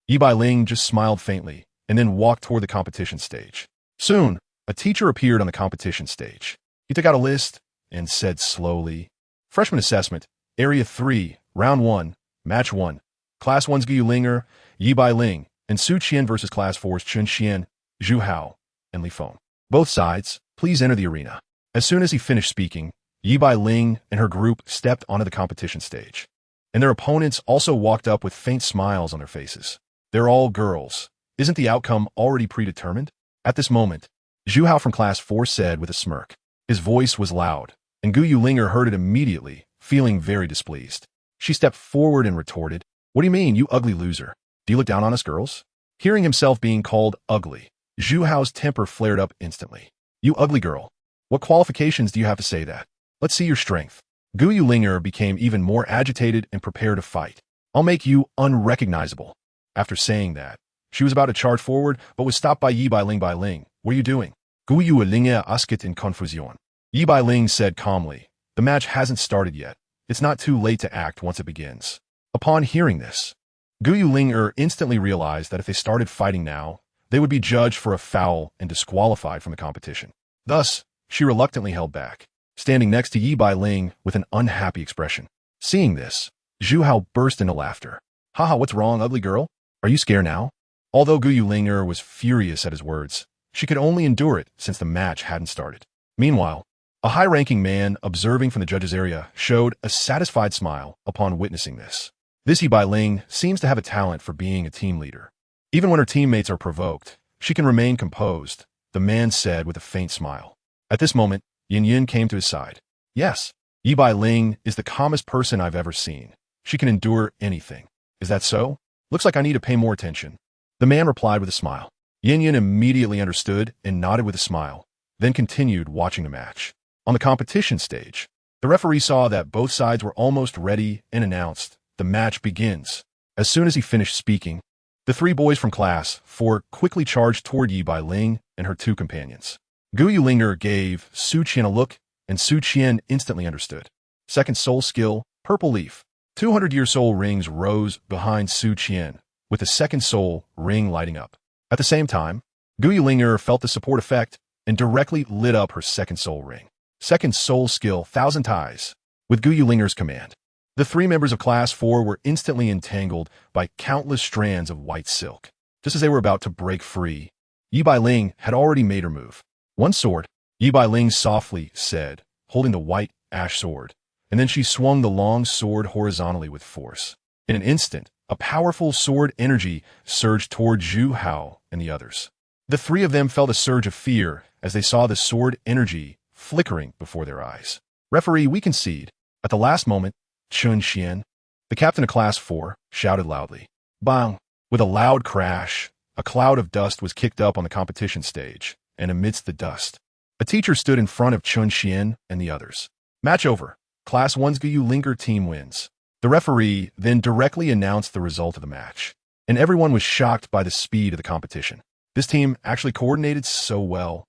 Yi Bailing just smiled faintly and then walked toward the competition stage. Soon, a teacher appeared on the competition stage. He took out a list and said slowly, Freshman Assessment, Area 3, Round 1, Match 1. Class 1's Gu Linger, Yi Bailing, and Su Qian versus Class 4's Chun Xian, Zhu Hao, and Li Feng. Both sides, please enter the arena. As soon as he finished speaking, Yi Bailing and her group stepped onto the competition stage. And their opponents also walked up with faint smiles on their faces. They're all girls. Isn't the outcome already predetermined? At this moment, Zhu Hao from Class 4 said with a smirk. His voice was loud, and Gu Linger heard it immediately, feeling very displeased. She stepped forward and retorted, What do you mean, you ugly loser? Do you look down on us girls? Hearing himself being called ugly, Zhu Hao's temper flared up instantly. You ugly girl. What qualifications do you have to say that? Let's see your strength. Gu Linger became even more agitated and prepared to fight. I'll make you unrecognizable. After saying that, she was about to charge forward, but was stopped by Yi Bailing. What are you doing? Gu Linger asked in confusion. Yi Bailing said calmly, The match hasn't started yet. It's not too late to act once it begins. Upon hearing this, Gu Linger instantly realized that if they started fighting now, they would be judged for a foul and disqualified from the competition. Thus, she reluctantly held back, standing next to Yi Bailing with an unhappy expression. Seeing this, Zhu Hao burst into laughter. Haha, what's wrong, ugly girl? Are you scared now? Although Gu Linger was furious at his words, she could only endure it since the match hadn't started. Meanwhile, a high-ranking man observing from the judges' area showed a satisfied smile upon witnessing this. This Yi Bailing seems to have a talent for being a team leader. Even when her teammates are provoked, she can remain composed, the man said with a faint smile. At this moment, Yin came to his side. Yes, Yi Bailing is the calmest person I've ever seen. She can endure anything. Is that so? Looks like I need to pay more attention. The man replied with a smile. Yin immediately understood and nodded with a smile, then continued watching the match. On the competition stage, the referee saw that both sides were almost ready and announced, The match begins. As soon as he finished speaking, the three boys from Class 4 quickly charged toward Yi Bailing and her two companions. Gu Linger gave Su Qian a look, and Su Qian instantly understood. Second soul skill, Purple Leaf. 200-year soul rings rose behind Su Qian, with the second soul ring lighting up. At the same time, Gu Linger felt the support effect and directly lit up her second soul ring. Second soul skill, Thousand Ties. With Gu Linger's command, the three members of Class 4 were instantly entangled by countless strands of white silk. Just as they were about to break free, Yi Bailing had already made her move. One sword, Yi Bailing softly said, holding the white ash sword, and then she swung the long sword horizontally with force. In an instant, a powerful sword energy surged toward Zhu Hao and the others. The three of them felt a surge of fear as they saw the sword energy flickering before their eyes. Referee, we concede. At the last moment, Chun Xian, the captain of Class 4, shouted loudly. Bang! With a loud crash, a cloud of dust was kicked up on the competition stage, and amidst the dust, a teacher stood in front of Chun Xian and the others. Match over. Class 1's Gu Linger team wins. The referee then directly announced the result of the match, and everyone was shocked by the speed of the competition. This team actually coordinated so well.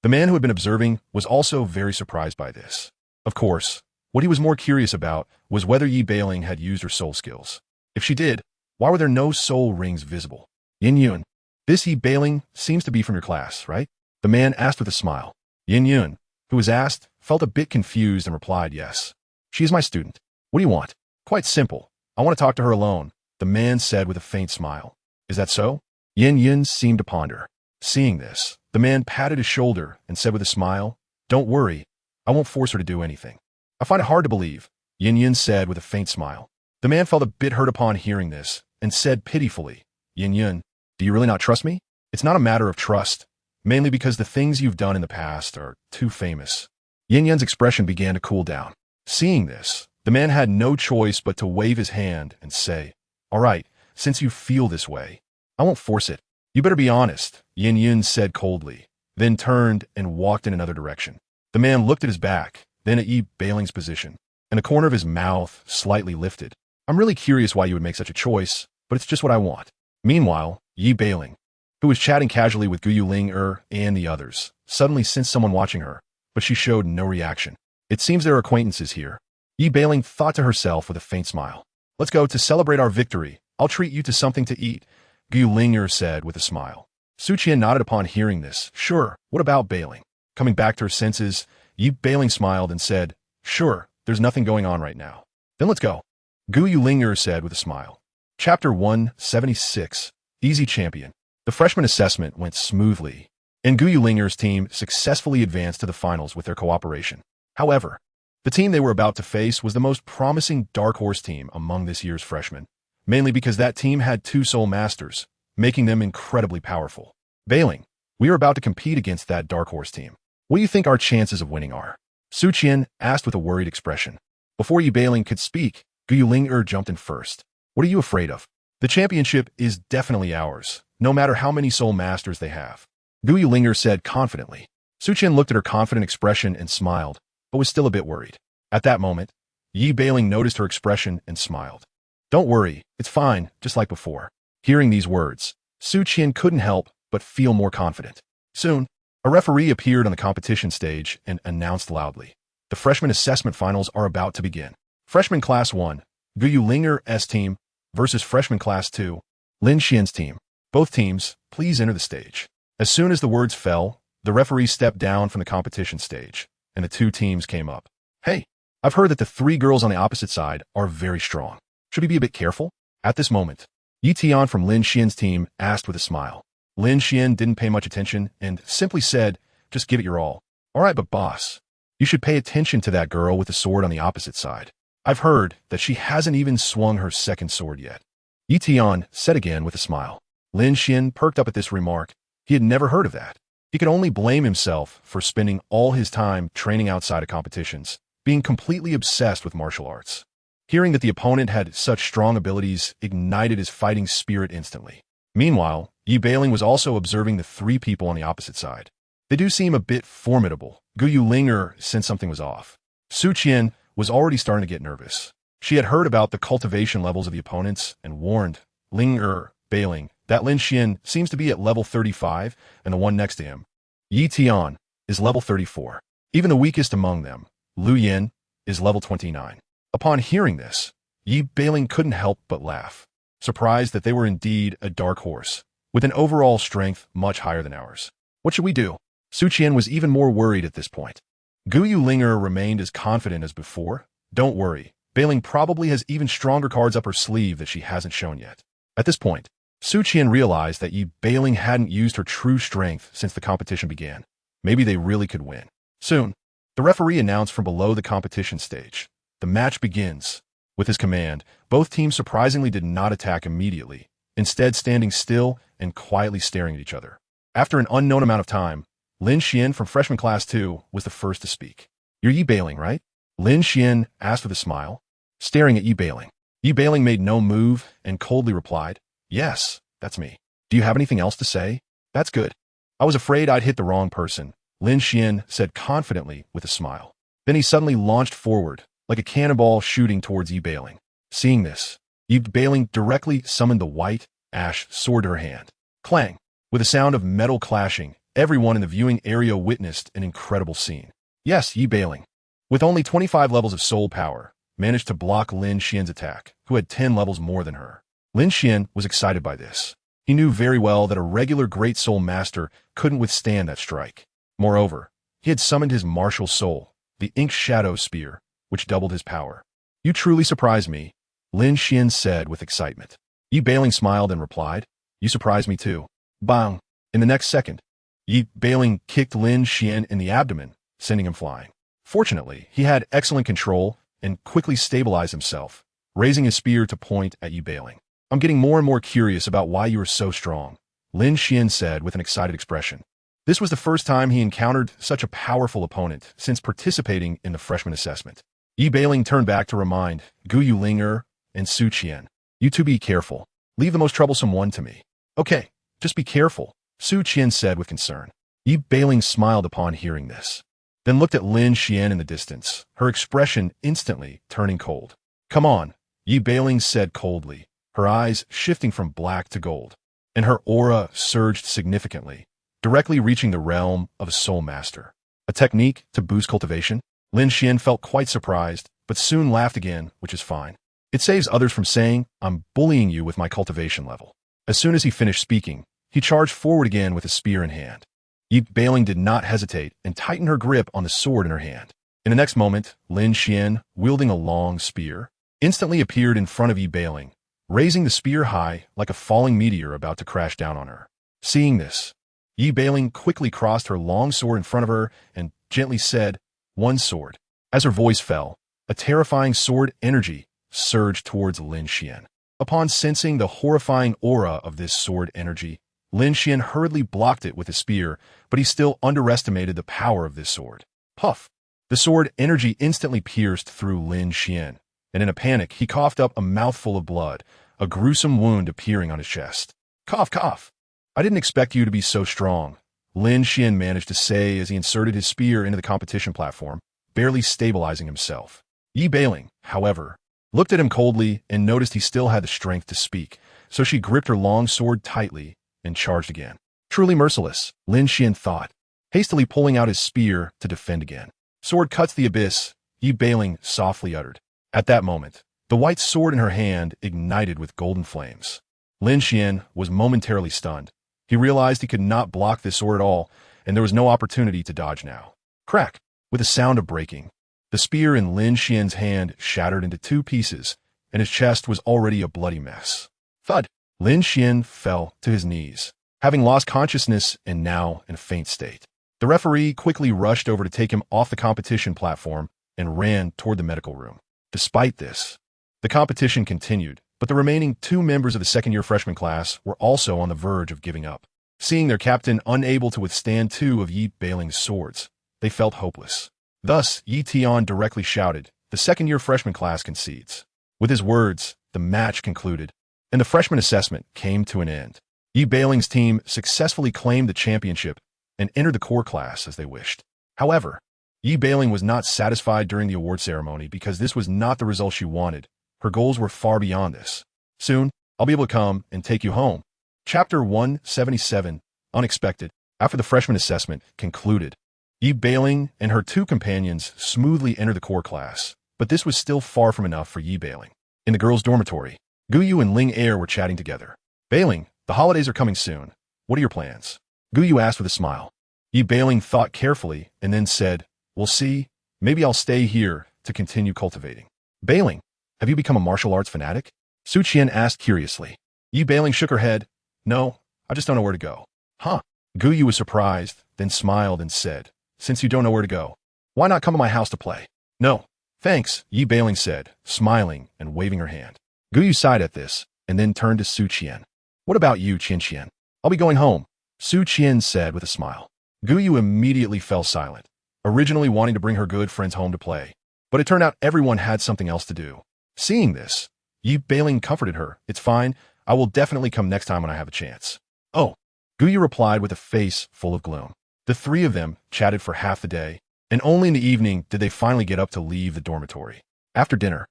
The man who had been observing was also very surprised by this. Of course, what he was more curious about was whether Yi Bailing had used her soul skills. If she did, why were there no soul rings visible? Yin, this Yi Bailing seems to be from your class, right? The man asked with a smile. Yin, who was asked, felt a bit confused and replied yes. She is my student. What do you want? Quite simple. I want to talk to her alone, the man said with a faint smile. Is that so? Yin seemed to ponder. Seeing this, the man patted his shoulder and said with a smile, Don't worry, I won't force her to do anything. I find it hard to believe, Yin said with a faint smile. The man felt a bit hurt upon hearing this and said pitifully, Yin, do you really not trust me? It's not a matter of trust, mainly because the things you've done in the past are too famous. Yin's expression began to cool down. Seeing this, the man had no choice but to wave his hand and say, All right, since you feel this way, I won't force it. You better be honest, Yin said coldly, then turned and walked in another direction. The man looked at his back, then at Yi Bailing's position, and the corner of his mouth slightly lifted. I'm really curious why you would make such a choice, but it's just what I want. Meanwhile, Yi Bailing, who was chatting casually with Gu Linger and the others, suddenly sensed someone watching her, but she showed no reaction. It seems there are acquaintances here. Yi Bailing thought to herself with a faint smile. Let's go to celebrate our victory. I'll treat you to something to eat, Gu Ling'er said with a smile. Su Qian nodded upon hearing this. Sure, what about Bailing? Coming back to her senses, Yi Bailing smiled and said, Sure, there's nothing going on right now. Then let's go, Gu Ling'er said with a smile. Chapter 176, Easy Champion. The freshman assessment went smoothly, and Gu Ling'er's team successfully advanced to the finals with their cooperation. However, the team they were about to face was the most promising dark horse team among this year's freshmen, mainly because that team had 2 Soul Masters, making them incredibly powerful. Bailing, we are about to compete against that dark horse team. What do you think our chances of winning are? Su Qian asked with a worried expression. Before Yi Bailing could speak, Gu Ling'er jumped in first. What are you afraid of? The championship is definitely ours, no matter how many Soul Masters they have, Gu Ling'er said confidently. Su Qian looked at her confident expression and smiled, but was still a bit worried. At that moment, Yi Bailing noticed her expression and smiled. Don't worry, it's fine, just like before. Hearing these words, Su Qian couldn't help but feel more confident. Soon, a referee appeared on the competition stage and announced loudly, the freshman assessment finals are about to begin. Freshman Class 1, Gu Ling'er's team, versus Freshman Class 2, Lin Xian's team. Both teams, please enter the stage. As soon as the words fell, the referee stepped down from the competition stage, and the 2 teams came up. Hey, I've heard that the 3 girls on the opposite side are very strong. Should we be a bit careful? At this moment, Yi Tian from Lin Xian's team asked with a smile. Lin Xian didn't pay much attention and simply said, just give it your all. All right, but boss, you should pay attention to that girl with the sword on the opposite side. I've heard that she hasn't even swung her second sword yet. Yi Tian said again with a smile. Lin Xian perked up at this remark. He had never heard of that. He could only blame himself for spending all his time training outside of competitions, being completely obsessed with martial arts. Hearing that the opponent had such strong abilities ignited his fighting spirit instantly. Meanwhile, Yi Bailing was also observing the 3 people on the opposite side. They do seem a bit formidable. Gu Ling'er sensed something was off. Su Qian was already starting to get nervous. She had heard about the cultivation levels of the opponents and warned Bailing that Lin Xian seems to be at level 35 and the one next to him, Yi Tian, is level 34. Even the weakest among them, Lu Yin, is level 29. Upon hearing this, Yi Bailing couldn't help but laugh, surprised that they were indeed a dark horse, with an overall strength much higher than ours. What should we do? Su Qian was even more worried at this point. Gu Ling'er remained as confident as before. Don't worry, Bailing probably has even stronger cards up her sleeve that she hasn't shown yet. At this point, Su Qian realized that Yi Bailing hadn't used her true strength since the competition began. Maybe they really could win. Soon, the referee announced from below the competition stage. The match begins. With his command, both teams surprisingly did not attack immediately, instead standing still and quietly staring at each other. After an unknown amount of time, Lin Xian from Freshman Class 2 was the first to speak. You're Yi Bailing, right? Lin Xian asked with a smile, staring at Yi Bailing. Yi Bailing made no move and coldly replied, Yes, that's me. Do you have anything else to say? That's good. I was afraid I'd hit the wrong person, Lin Xian said confidently with a smile. Then he suddenly launched forward, like a cannonball shooting towards Yi Bailing. Seeing this, Yi Bailing directly summoned the white ash sword to her hand. Clang! With a sound of metal clashing, everyone in the viewing area witnessed an incredible scene. Yes, Yi Bailing, with only 25 levels of soul power, managed to block Lin Xian's attack, who had 10 levels more than her. Lin Xian was excited by this. He knew very well that a regular Great Soul Master couldn't withstand that strike. Moreover, he had summoned his martial soul, the Ink Shadow Spear, which doubled his power. You truly surprise me, Lin Xian said with excitement. Yi Bailing smiled and replied, You surprise me too. Bang! In the next second, Yi Bailing kicked Lin Xian in the abdomen, sending him flying. Fortunately, he had excellent control and quickly stabilized himself, raising his spear to point at Yi Bailing. I'm getting more and more curious about why you are so strong, Lin Xian said with an excited expression. This was the first time he encountered such a powerful opponent since participating in the freshman assessment. Yi Bailing turned back to remind Gu Ling'er and Su Qian. You two be careful. Leave the most troublesome one to me. Okay, just be careful, Su Qian said with concern. Yi Bailing smiled upon hearing this, then looked at Lin Xian in the distance, her expression instantly turning cold. Come on, Yi Bailing said coldly, her eyes shifting from black to gold, and her aura surged significantly, directly reaching the realm of a soul master. A technique to boost cultivation? Lin Xian felt quite surprised, but soon laughed again, which is fine. It saves others from saying, I'm bullying you with my cultivation level. As soon as he finished speaking, he charged forward again with a spear in hand. Yi Bailing did not hesitate and tightened her grip on the sword in her hand. In the next moment, Lin Xian, wielding a long spear, instantly appeared in front of Yi Bailing, raising the spear high like a falling meteor about to crash down on her. Seeing this, Yi Bailing quickly crossed her long sword in front of her and gently said, "One sword." As her voice fell, a terrifying sword energy surged towards Lin Xian. Upon sensing the horrifying aura of this sword energy, Lin Xian hurriedly blocked it with his spear, but he still underestimated the power of this sword. Puff! The sword energy instantly pierced through Lin Xian, and in a panic, he coughed up a mouthful of blood, a gruesome wound appearing on his chest. Cough, cough! I didn't expect you to be so strong, Lin Xian managed to say as he inserted his spear into the competition platform, barely stabilizing himself. Yi Bailing, however, looked at him coldly and noticed he still had the strength to speak, so she gripped her long sword tightly and charged again. Truly merciless, Lin Xian thought, hastily pulling out his spear to defend again. Sword cuts the abyss, Yi Bailing softly uttered. At that moment, the white sword in her hand ignited with golden flames. Lin Xian was momentarily stunned. He realized he could not block this sword at all, and there was no opportunity to dodge now. Crack! With a sound of breaking, the spear in Lin Xian's hand shattered into two pieces, and his chest was already a bloody mess. Thud! Lin Xian fell to his knees, having lost consciousness and now in a faint state. The referee quickly rushed over to take him off the competition platform and ran toward the medical room. Despite this, the competition continued, but the remaining two members of the second-year freshman class were also on the verge of giving up. Seeing their captain unable to withstand two of Yi Bailing's swords, they felt hopeless. Thus, Yi Tian directly shouted, "The second-year freshman class concedes." With his words, the match concluded, and the freshman assessment came to an end. Yi Bailing's team successfully claimed the championship and entered the core class as they wished. However, Yi Bailing was not satisfied during the award ceremony because this was not the result she wanted. Her goals were far beyond this. Soon, I'll be able to come and take you home. Chapter 177, Unexpected. After the freshman assessment concluded, Yi Bailing and her two companions smoothly entered the core class, but this was still far from enough for Yi Bailing. In the girls' dormitory, Guyu and Ling Er were chatting together. "Bailing, the holidays are coming soon. What are your plans?" Guyu asked with a smile. Yi Bailing thought carefully and then said, "We'll see. Maybe I'll stay here to continue cultivating." "Bailing, have you become a martial arts fanatic?" Su Qian asked curiously. Yi Bailing shook her head. "No, I just don't know where to go." "Huh?" Guyu was surprised, then smiled and said, "Since you don't know where to go, why not come to my house to play?" "No, thanks," Yi Bailing said, smiling and waving her hand. Guyu sighed at this, and then turned to Su Qian. "What about you, Qian Qian?" "I'll be going home," Su Qian said with a smile. Guyu immediately fell silent, originally wanting to bring her good friends home to play, but it turned out everyone had something else to do. Seeing this, Yi Bailing comforted her. "It's fine. I will definitely come next time when I have a chance." "Oh," Guyu replied with a face full of gloom. The three of them chatted for half the day, and only in the evening did they finally get up to leave the dormitory. After dinner,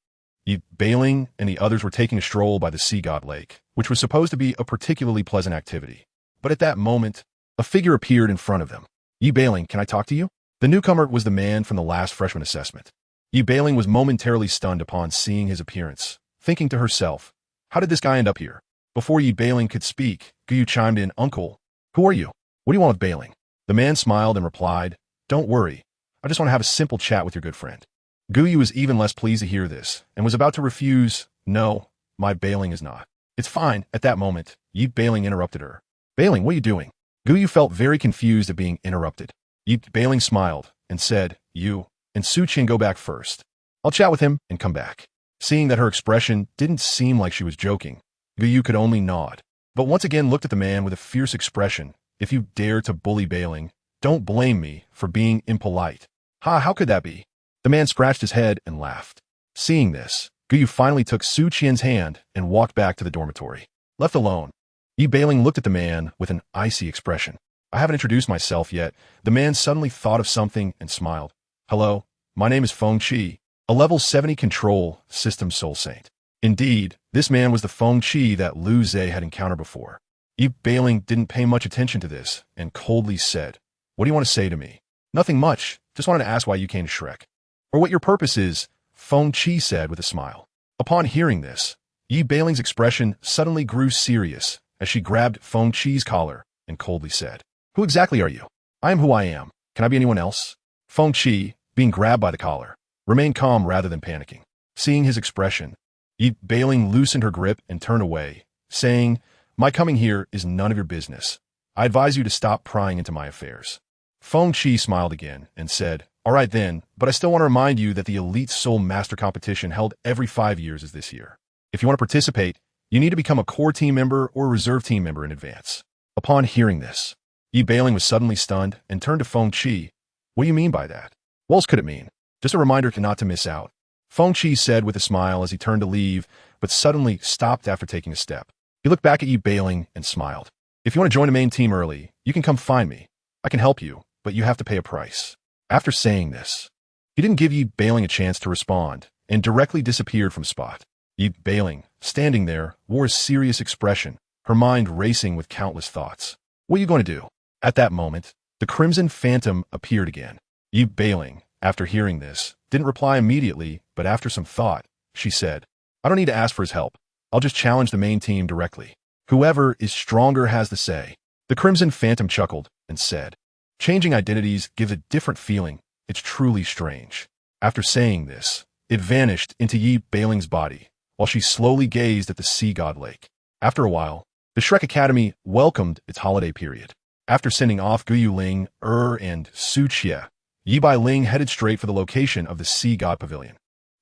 Yi Bailing and the others were taking a stroll by the Sea God Lake, which was supposed to be a particularly pleasant activity. But at that moment, a figure appeared in front of them. "Yi Bailing, can I talk to you?" The newcomer was the man from the last freshman assessment. Yi Bailing was momentarily stunned upon seeing his appearance, thinking to herself, "How did this guy end up here?" Before Yi Bailing could speak, Guyu chimed in, "Uncle, who are you? What do you want with Bailing?" The man smiled and replied, "Don't worry. I just want to have a simple chat with your good friend." Guyu was even less pleased to hear this, and was about to refuse. "No, my Bailing is not." "It's fine." At that moment, Yi Bailing interrupted her. "Bailing, what are you doing?" Guyu felt very confused at being interrupted. Yi Bailing smiled and said, "You and Su Qian go back first. I'll chat with him and come back." Seeing that her expression didn't seem like she was joking, Guyu could only nod, but once again looked at the man with a fierce expression. "If you dare to bully Bailing, don't blame me for being impolite." "Ha, how could that be?" The man scratched his head and laughed. Seeing this, Guyu finally took Su Qian's hand and walked back to the dormitory. Left alone, Yi Bailing looked at the man with an icy expression. "I haven't introduced myself yet." The man suddenly thought of something and smiled. "Hello, my name is Feng Qi, a level 70 control system soul saint." Indeed, this man was the Feng Qi that Lu Zhe had encountered before. Yi Bailing didn't pay much attention to this and coldly said, "What do you want to say to me?" "Nothing much. Just wanted to ask why you came to Shrek. Or what your purpose is." Feng Qi said with a smile. Upon hearing this, Yi Beiling's expression suddenly grew serious as she grabbed Feng Qi's collar and coldly said, "Who exactly are you? I am who I am. Can I be anyone else?" Feng Qi, being grabbed by the collar, remained calm rather than panicking. Seeing his expression, Yi Beiling loosened her grip and turned away, saying, "My coming here is none of your business. I advise you to stop prying into my affairs." Feng Qi smiled again and said, "All right then, but I still want to remind you that the Elite Soul Master competition held every 5 years is this year. If you want to participate, you need to become a core team member or a reserve team member in advance." Upon hearing this, Yi Beiling was suddenly stunned and turned to Feng Qi. "What do you mean by that? What else could it mean?" "Just a reminder not to miss out," Feng Qi said with a smile as he turned to leave, but suddenly stopped after taking a step. He looked back at Yi Beiling and smiled. "If you want to join the main team early, you can come find me. I can help you, but you have to pay a price." After saying this, he didn't give Yi Beiling a chance to respond and directly disappeared from spot. Yi Beiling, standing there, wore a serious expression, her mind racing with countless thoughts. "What are you going to do?" At that moment, the Crimson Phantom appeared again. Yi Beiling, after hearing this, didn't reply immediately, but after some thought, she said, "I don't need to ask for his help. I'll just challenge the main team directly. Whoever is stronger has the say." The Crimson Phantom chuckled and said, "Changing identities gives a different feeling. It's truly strange." After saying this, it vanished into Yi Beiling's body, while she slowly gazed at the Sea God Lake. After a while, the Shrek Academy welcomed its holiday period. After sending off Guyu Ling, and Su Qie, Yi Beiling headed straight for the location of the Sea God Pavilion.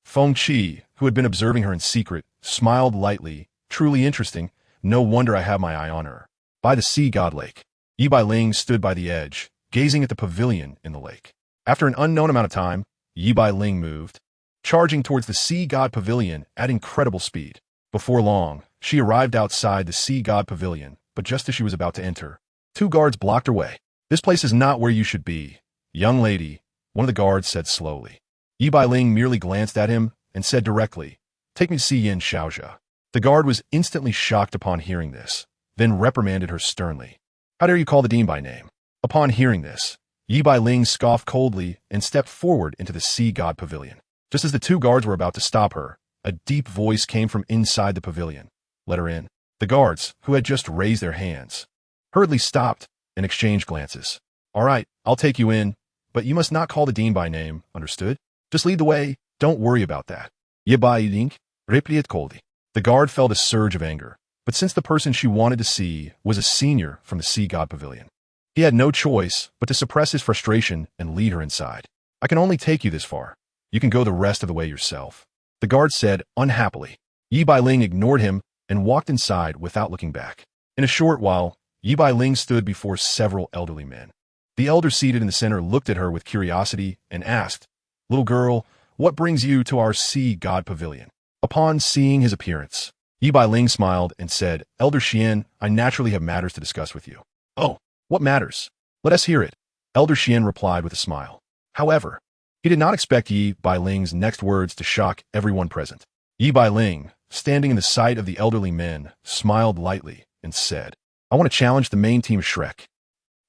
Feng Qi, who had been observing her in secret, smiled lightly. "Truly interesting. No wonder I have my eye on her." By the Sea God Lake, Yi Beiling stood by the edge, gazing at the pavilion in the lake. After an unknown amount of time, Yi Beiling moved, charging towards the Sea God Pavilion at incredible speed. Before long, she arrived outside the Sea God Pavilion, but just as she was about to enter, 2 guards blocked her way. "This place is not where you should be, young lady," one of the guards said slowly. Yi Beiling merely glanced at him and said directly, "Take me to see Yin Xiaojia." The guard was instantly shocked upon hearing this, then reprimanded her sternly. "How dare you call the dean by name?" Upon hearing this, Yi Beiling scoffed coldly and stepped forward into the Sea God Pavilion. Just as the 2 guards were about to stop her, a deep voice came from inside the pavilion. "Let her in." The guards, who had just raised their hands, hurriedly stopped and exchanged glances. "All right, I'll take you in, but you must not call the dean by name, understood? Just lead the way, don't worry about that." Yi Beiling replied coldly. The guard felt a surge of anger, but since the person she wanted to see was a senior from the Sea God Pavilion, he had no choice but to suppress his frustration and lead her inside. "I can only take you this far. You can go the rest of the way yourself," the guard said unhappily. Yi Beiling ignored him and walked inside without looking back. In a short while, Yi Beiling stood before several elderly men. The elder seated in the center looked at her with curiosity and asked, "Little girl, what brings you to our Sea God Pavilion?" Upon seeing his appearance, Yi Beiling smiled and said, "Elder Xian, I naturally have matters to discuss with you." "Oh, what matters? Let us hear it," Elder Xian replied with a smile. However, he did not expect Yi Beiling's next words to shock everyone present. Yi Beiling, standing in the sight of the elderly men, smiled lightly and said, "I want to challenge the main team of Shrek."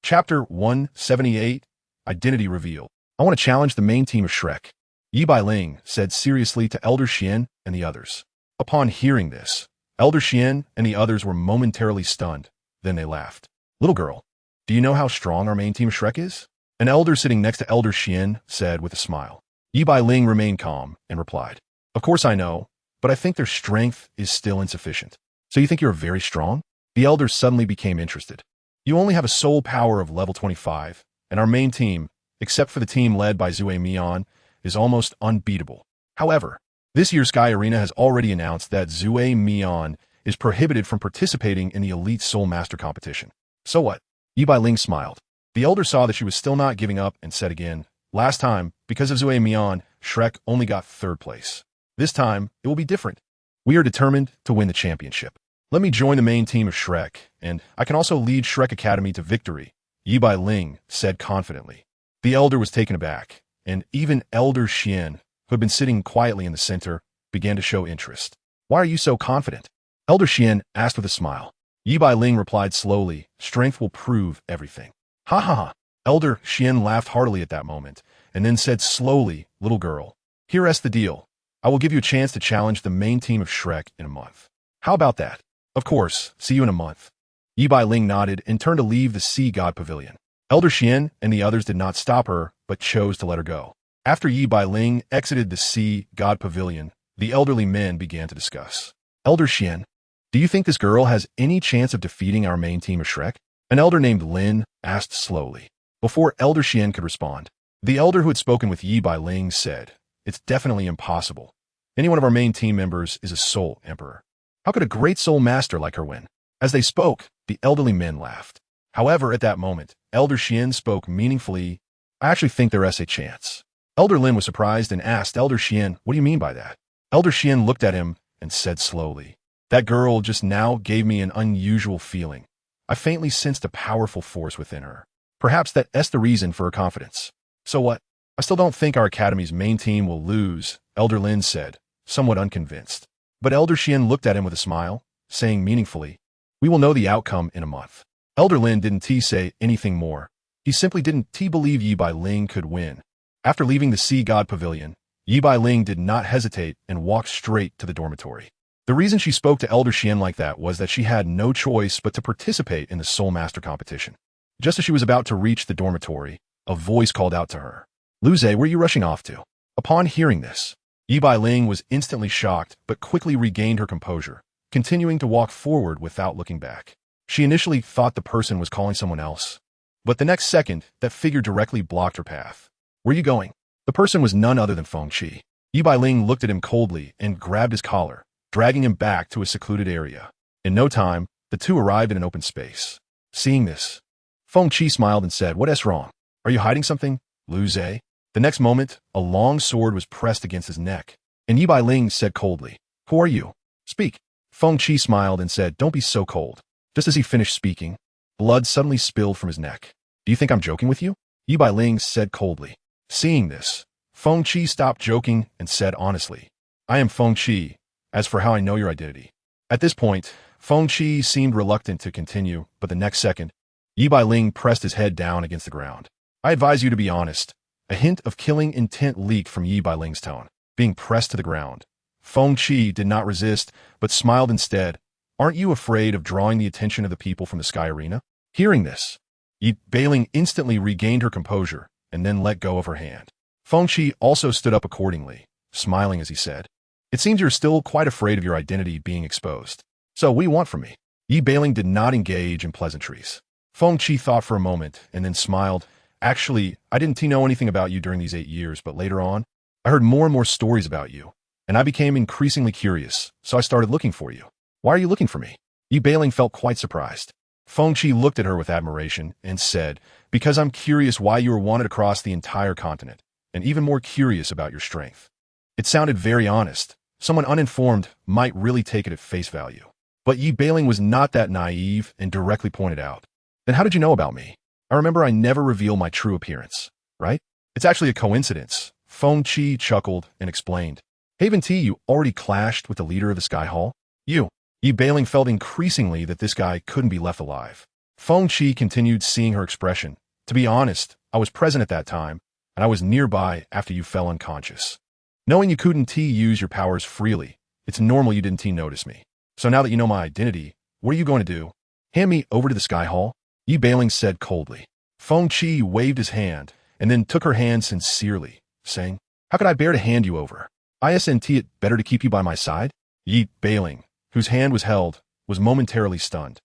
Chapter 178, Identity Revealed. "I want to challenge the main team of Shrek," Yi Beiling said seriously to Elder Xian and the others. Upon hearing this, Elder Xian and the others were momentarily stunned. Then they laughed. "Little girl, do you know how strong our main team of Shrek is?" An elder sitting next to Elder Xian said with a smile. Yi Beiling remained calm and replied, "Of course I know, but I think their strength is still insufficient." "So you think you're very strong?" The elder suddenly became interested. "You only have a soul power of level 25, and our main team, except for the team led by Zue Mian, is almost unbeatable. However, this year's Sky Arena has already announced that Zue Mian is prohibited from participating in the Elite Soul Master competition." "So what?" Yi Beiling smiled. The elder saw that she was still not giving up and said again, "Last time, because of Zue Mian, Shrek only got 3rd place. This time, it will be different. We are determined to win the championship. Let me join the main team of Shrek, and I can also lead Shrek Academy to victory," Yi Beiling said confidently. The elder was taken aback, and even Elder Xian, who had been sitting quietly in the center, began to show interest. "Why are you so confident?" Elder Xian asked with a smile. Yi Beiling replied slowly, "Strength will prove everything." "Ha ha ha." Elder Xian laughed heartily at that moment, and then said slowly, "Little girl, here is the deal. I will give you a chance to challenge the main team of Shrek in a month. How about that? Of course, see you in a month. Yi Ling nodded and turned to leave the Sea God Pavilion. Elder Xian and the others did not stop her, but chose to let her go. After Yi Ling exited the Sea God Pavilion, the elderly men began to discuss. Elder Xian, do you think this girl has any chance of defeating our main team of Shrek? An elder named Lin asked slowly. Before Elder Xian could respond, the elder who had spoken with Yi Ling said, "It's definitely impossible. Any one of our main team members is a soul emperor. How could a great soul master like her win?" As they spoke, the elderly men laughed. However, at that moment, Elder Xian spoke meaningfully. "I actually think there is a chance." Elder Lin was surprised and asked Elder Xian, "What do you mean by that?" Elder Xian looked at him and said slowly, "That girl just now gave me an unusual feeling. I faintly sensed a powerful force within her. Perhaps that's the reason for her confidence." "So what? I still don't think our academy's main team will lose," Elder Lin said, somewhat unconvinced. But Elder Xian looked at him with a smile, saying meaningfully, "We will know the outcome in a month." Elder Lin didn't say anything more. He simply didn't believe Yi Ling could win. After leaving the Sea God Pavilion, Yi Ling did not hesitate and walked straight to the dormitory. The reason she spoke to Elder Xian like that was that she had no choice but to participate in the Soul Master competition. Just as she was about to reach the dormitory, a voice called out to her. "Luze, where are you rushing off to?" Upon hearing this, Yi Ling was instantly shocked but quickly regained her composure, continuing to walk forward without looking back. She initially thought the person was calling someone else, but the next second, that figure directly blocked her path. "Where are you going?" The person was none other than Feng Qi. Yi Ling looked at him coldly and grabbed his collar, dragging him back to a secluded area. In no time, the two arrived in an open space. Seeing this, Feng Qi smiled and said, "What's wrong? Are you hiding something, Luze?" The next moment, a long sword was pressed against his neck, and Yi Ling said coldly, "Who are you? Speak." Feng Qi smiled and said, "Don't be so cold." Just as he finished speaking, blood suddenly spilled from his neck. "Do you think I'm joking with you?" Yi Ling said coldly. Seeing this, Feng Qi stopped joking and said honestly, "I am Feng Qi. As for how I know your identity." At this point, Feng Qi seemed reluctant to continue, but the next second, Yi Ling pressed his head down against the ground. "I advise you to be honest." A hint of killing intent leaked from Yi Ling's tone. Being pressed to the ground, Feng Qi did not resist, but smiled instead. "Aren't you afraid of drawing the attention of the people from the Sky Arena?" Hearing this, Yi Ling instantly regained her composure and then let go of her hand. Feng Qi also stood up accordingly, smiling as he said, "It seems you're still quite afraid of your identity being exposed. So what do you want from me?" Yi Ling did not engage in pleasantries. Feng Qi thought for a moment and then smiled. "Actually, I didn't know anything about you during these 8 years, but later on, I heard more and more stories about you, and I became increasingly curious, so I started looking for you." "Why are you looking for me?" Yi Ling felt quite surprised. Feng Qi looked at her with admiration and said, "Because I'm curious why you were wanted across the entire continent, and even more curious about your strength." It sounded very honest. Someone uninformed might really take it at face value. But Yi Ling was not that naive and directly pointed out, "Then how did you know about me? I remember I never reveal my true appearance, right?" "It's actually a coincidence." Feng Qi chuckled and explained. "Haven't you already clashed with the leader of the Sky Hall?" Yi Ling felt increasingly that this guy couldn't be left alive. Feng Qi continued, seeing her expression. "To be honest, I was present at that time, and I was nearby after you fell unconscious. Knowing you couldn't use your powers freely, it's normal you didn't notice me. So now that you know my identity, what are you going to do? Hand me over to the Sky Hall?" Yi Ling said coldly. Feng Qi waved his hand and then took her hand sincerely, saying, "How could I bear to hand you over? Isn't it better to keep you by my side?" Yi Ling, whose hand was held, was momentarily stunned.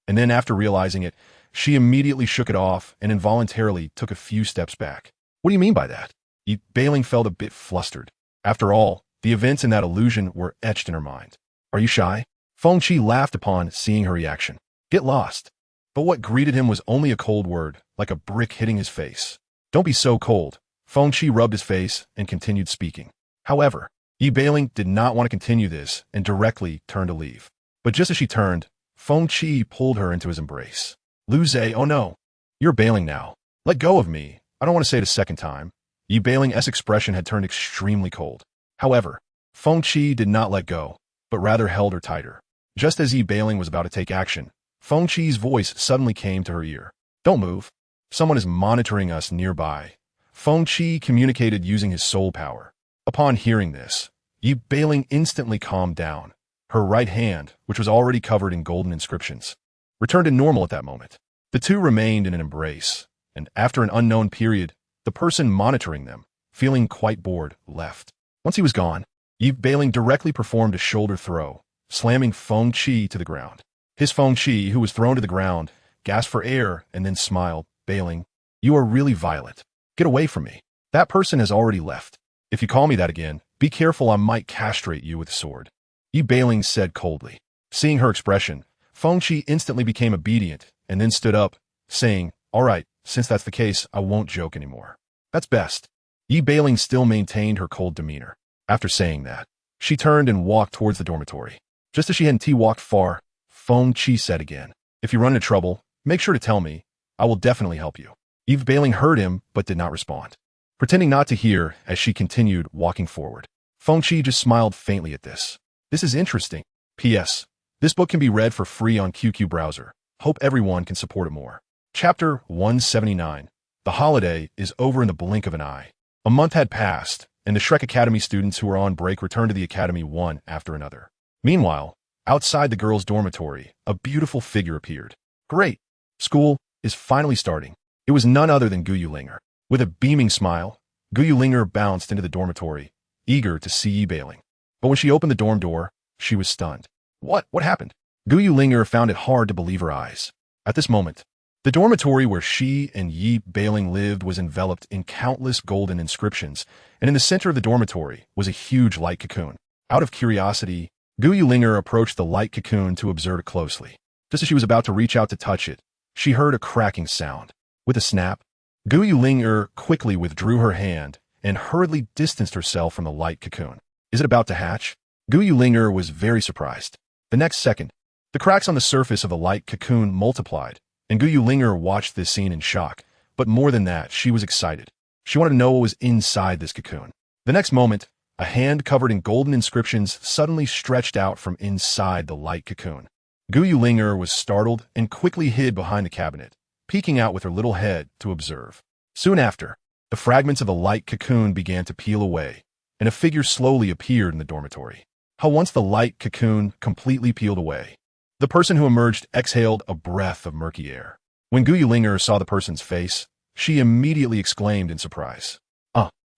And then after realizing it, she immediately shook it off and involuntarily took a few steps back. "What do you mean by that?" Yi Ling felt a bit flustered. After all, the events in that illusion were etched in her mind. "Are you shy?" Feng Qi laughed upon seeing her reaction. "Get lost." But what greeted him was only a cold word, like a brick hitting his face. "Don't be so cold." Feng Qi rubbed his face and continued speaking. However, Yi Ling did not want to continue this and directly turned to leave. But just as she turned, Feng Qi pulled her into his embrace. "Luze, oh no. You're bailing now. Let go of me. I don't want to say it a second time." Yi Ling's expression had turned extremely cold. However, Feng Qi did not let go, but rather held her tighter. Just as Yi Ling was about to take action, Feng Qi's voice suddenly came to her ear. "Don't move. Someone is monitoring us nearby." Feng Qi communicated using his soul power. Upon hearing this, Yi Bailing instantly calmed down. Her right hand, which was already covered in golden inscriptions, returned to normal at that moment. The two remained in an embrace, and after an unknown period, the person monitoring them, feeling quite bored, left. Once he was gone, Yi Bailing directly performed a shoulder throw, slamming Feng Qi to the ground. His Feng Qi, who was thrown to the ground, gasped for air and then smiled, Bailing, "You are really violent. Get away from me. That person has already left. If you call me that again, be careful, I might castrate you with a sword," Yi Bailing said coldly. Seeing her expression, Feng Qi instantly became obedient and then stood up, saying, "All right, since that's the case, I won't joke anymore." "That's best." Yi Bailing still maintained her cold demeanor. After saying that, she turned and walked towards the dormitory. Just as she hadn't walked far, Feng Qi said again, "If you run into trouble, make sure to tell me. I will definitely help you." Yi Bailing heard him but did not respond, pretending not to hear as she continued walking forward. Feng Qi just smiled faintly at this. "This is interesting. P.S. This book can be read for free on QQ browser. Hope everyone can support it more." Chapter 179. The holiday is over in the blink of an eye. A month had passed, and the Shrek Academy students who were on break returned to the academy one after another. Meanwhile, outside the girls' dormitory, a beautiful figure appeared. "Great! School is finally starting." It was none other than Guyu Linger. With a beaming smile, Guyu Linger bounced into the dormitory, eager to see Yi Bailing. But when she opened the dorm door, she was stunned. What happened? Guyu Linger found it hard to believe her eyes. At this moment, the dormitory where she and Yi Bailing lived was enveloped in countless golden inscriptions, and in the center of the dormitory was a huge light cocoon. Out of curiosity, Guyu Linger approached the light cocoon to observe it closely. Just as she was about to reach out to touch it, she heard a cracking sound. With a snap, Guyu Linger quickly withdrew her hand and hurriedly distanced herself from the light cocoon. Is it about to hatch? Guyu Linger was very surprised. The next second, the cracks on the surface of the light cocoon multiplied, and Guyu Linger watched this scene in shock. But more than that, she was excited. She wanted to know what was inside this cocoon. The next moment, a hand covered in golden inscriptions suddenly stretched out from inside the light cocoon. Guyu Linger was startled and quickly hid behind the cabinet, peeking out with her little head to observe. Soon after, the fragments of the light cocoon began to peel away, and a figure slowly appeared in the dormitory. How once the light cocoon completely peeled away, the person who emerged exhaled a breath of murky air. When Guyu Linger saw the person's face, she immediately exclaimed in surprise.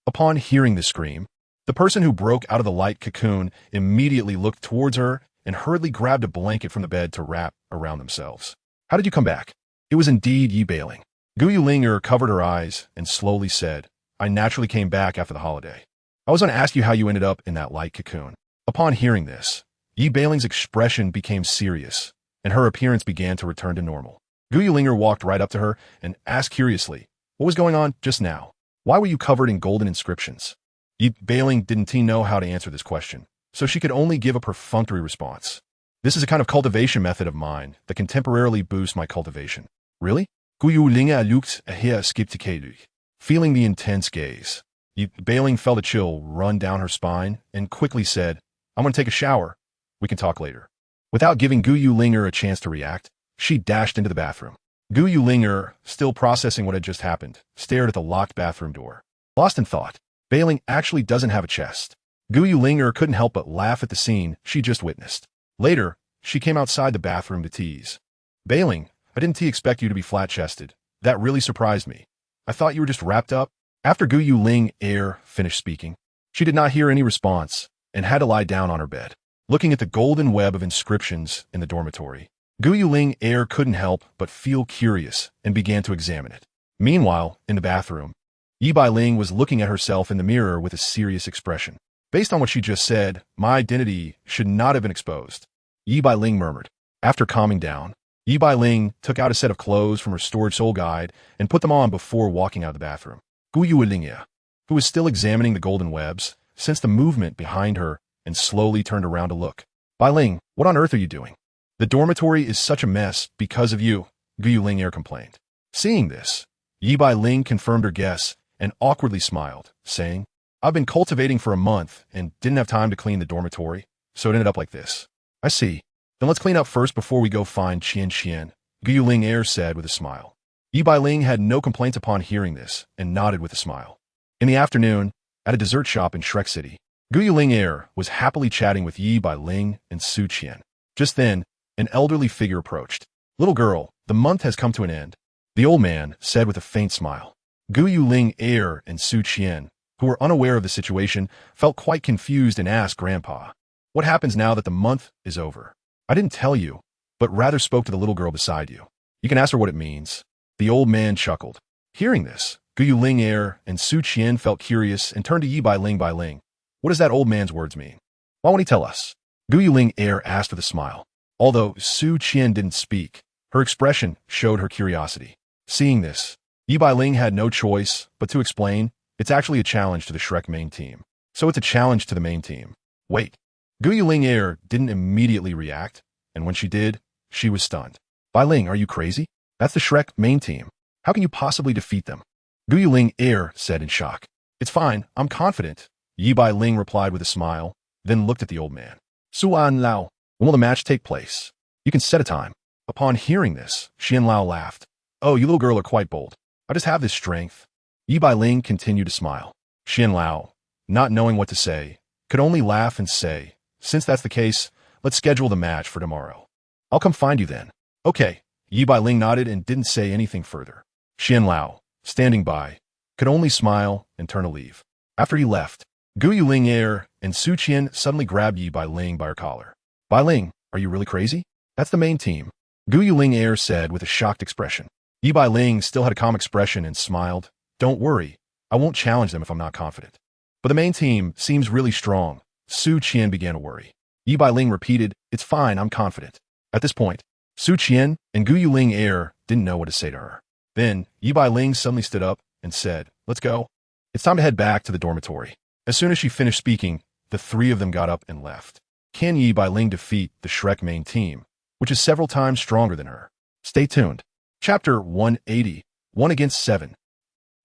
Upon hearing this scream, the person who broke out of the light cocoon immediately looked towards her and hurriedly grabbed a blanket from the bed to wrap around themselves. "How did you come back?" It was indeed Yi Bailing. Guyu Linger covered her eyes and slowly said, "I naturally came back after the holiday. I was going to ask you how you ended up in that light cocoon." Upon hearing this, Yi Bailing's expression became serious, and her appearance began to return to normal. Guyu Linger walked right up to her and asked curiously, "What was going on just now? Why were you covered in golden inscriptions?" Yi Bailing didn't know how to answer this question, so she could only give a perfunctory response. "This is a kind of cultivation method of mine that can temporarily boost my cultivation." "Really?" Guyu Linger looked her skeptically. Feeling the intense gaze, Yi Bailing felt a chill run down her spine and quickly said, "I'm going to take a shower. We can talk later." Without giving Guyu Linger a chance to react, she dashed into the bathroom. Guyu Linger, still processing what had just happened, stared at the locked bathroom door. Lost in thought, Bailing actually doesn't have a chest. Guyu Linger couldn't help but laugh at the scene she just witnessed. Later, she came outside the bathroom to tease. "Bailing, I didn't expect you to be flat-chested. That really surprised me. I thought you were just wrapped up." After Guyu Linger finished speaking, she did not hear any response and had to lie down on her bed. Looking at the golden web of inscriptions in the dormitory, Guyu Linger couldn't help but feel curious and began to examine it. Meanwhile, in the bathroom, Yi Bailing was looking at herself in the mirror with a serious expression. "Based on what she just said, my identity should not have been exposed," Yi Bailing murmured. After calming down, Yi Bailing took out a set of clothes from her storage soul guide and put them on before walking out of the bathroom. Guyu Linger, who was still examining the golden webs, sensed the movement behind her and slowly turned around to look. "Bailing, what on earth are you doing?" "The dormitory is such a mess because of you," Guyu Linger complained. Seeing this, Yi Bailing confirmed her guess and awkwardly smiled, saying, "I've been cultivating for a month and didn't have time to clean the dormitory, so it ended up like this." "I see. Then let's clean up first before we go find Qian Qian," Guyu Linger said with a smile. Yi Bailing had no complaints upon hearing this and nodded with a smile. In the afternoon, at a dessert shop in Shrek City, Gu Yuling Air was happily chatting with Yi Bailing and Su Qian. Just then, an elderly figure approached. "Little girl, the month has come to an end," the old man said with a faint smile. Gu Yuling Air and Su Qian, who were unaware of the situation, felt quite confused and asked Grandpa, "What happens now that the month is over?" "I didn't tell you," but rather spoke to the little girl beside you. "You can ask her what it means." The old man chuckled. Hearing this, Gu Yuling Air and Su Qian felt curious and turned to Yi Bailing. "What does that old man's words mean? Why won't he tell us?" Gu Yuling Air asked with a smile. Although Su Qian didn't speak, her expression showed her curiosity. Seeing this, Yi Bailing had no choice but to explain, "It's actually a challenge to the Shrek main team. So it's a challenge to the main team." Wait. Gu Yuling Air didn't immediately react, and when she did, she was stunned. "Bailing, are you crazy? That's the Shrek main team. How can you possibly defeat them?" Gu Yuling Air said in shock. "It's fine, I'm confident," Yi Bailing replied with a smile, then looked at the old man. "Suan Lao, when will the match take place? You can set a time." Upon hearing this, Xian Lao laughed. "Oh, you little girl are quite bold. I just have this strength." Yi Bailing continued to smile. Xian Lao, not knowing what to say, could only laugh and say, "Since that's the case, let's schedule the match for tomorrow. I'll come find you then." "Okay." Yi Bailing nodded and didn't say anything further. Xian Lao, standing by, could only smile and turn to leave. After he left, Gu Yuling Air and Su Qian suddenly grabbed Yi Bailing by her collar. "Bailing, are you really crazy? That's the main team," Gu Yuling Air said with a shocked expression. Yi Bailing still had a calm expression and smiled. "Don't worry, I won't challenge them if I'm not confident." "But the main team seems really strong." Su Qian began to worry. Yi Bailing repeated, "It's fine, I'm confident." At this point, Su Qian and Gu Yuling Air didn't know what to say to her. Then, Yi Bailing suddenly stood up and said, "Let's go. It's time to head back to the dormitory." As soon as she finished speaking, the three of them got up and left. Can Yi Bailing defeat the Shrek main team, which is several times stronger than her? Stay tuned. Chapter 180, 1 against 7.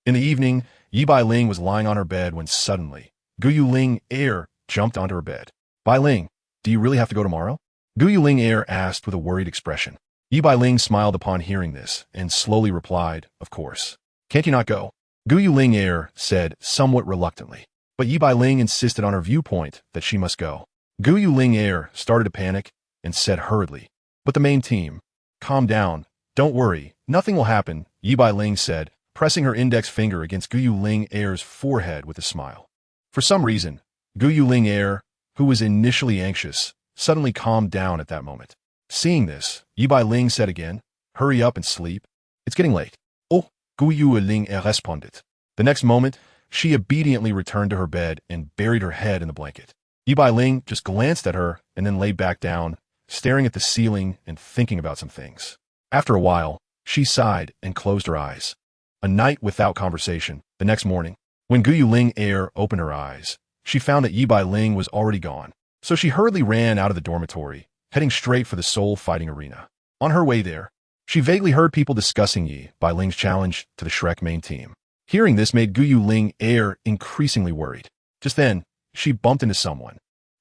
In the evening, Yi Bailing was lying on her bed when suddenly, Gu Yuling Air jumped onto her bed. "Bailing, do you really have to go tomorrow?" Gu Yuling Air asked with a worried expression. Yi Bailing smiled upon hearing this and slowly replied, "Of course. Can't you not go?" Gu Yuling Air said somewhat reluctantly. But Yi Bailing insisted on her viewpoint that she must go. Gu Yuling Air started to panic and said hurriedly, "But the main team." "Calm down. Don't worry. Nothing will happen," Yi Bailing said, pressing her index finger against Gu Yuling Air's forehead with a smile. For some reason, Gu Yuling Air, who was initially anxious, suddenly calmed down at that moment. Seeing this, Yi Bailing said again, "Hurry up and sleep. It's getting late." "Oh," Gu Yuling Air responded. The next moment, she obediently returned to her bed and buried her head in the blanket. Yi Bailing just glanced at her and then lay back down, staring at the ceiling and thinking about some things. After a while, she sighed and closed her eyes. A night without conversation. The next morning, when Gu Yuling Air opened her eyes, she found that Yi Bailing was already gone. So she hurriedly ran out of the dormitory, heading straight for the soul fighting arena. On her way there, she vaguely heard people discussing Yi Bailing's challenge to the Shrek main team. Hearing this made Gu Yuling Air increasingly worried. Just then, she bumped into someone.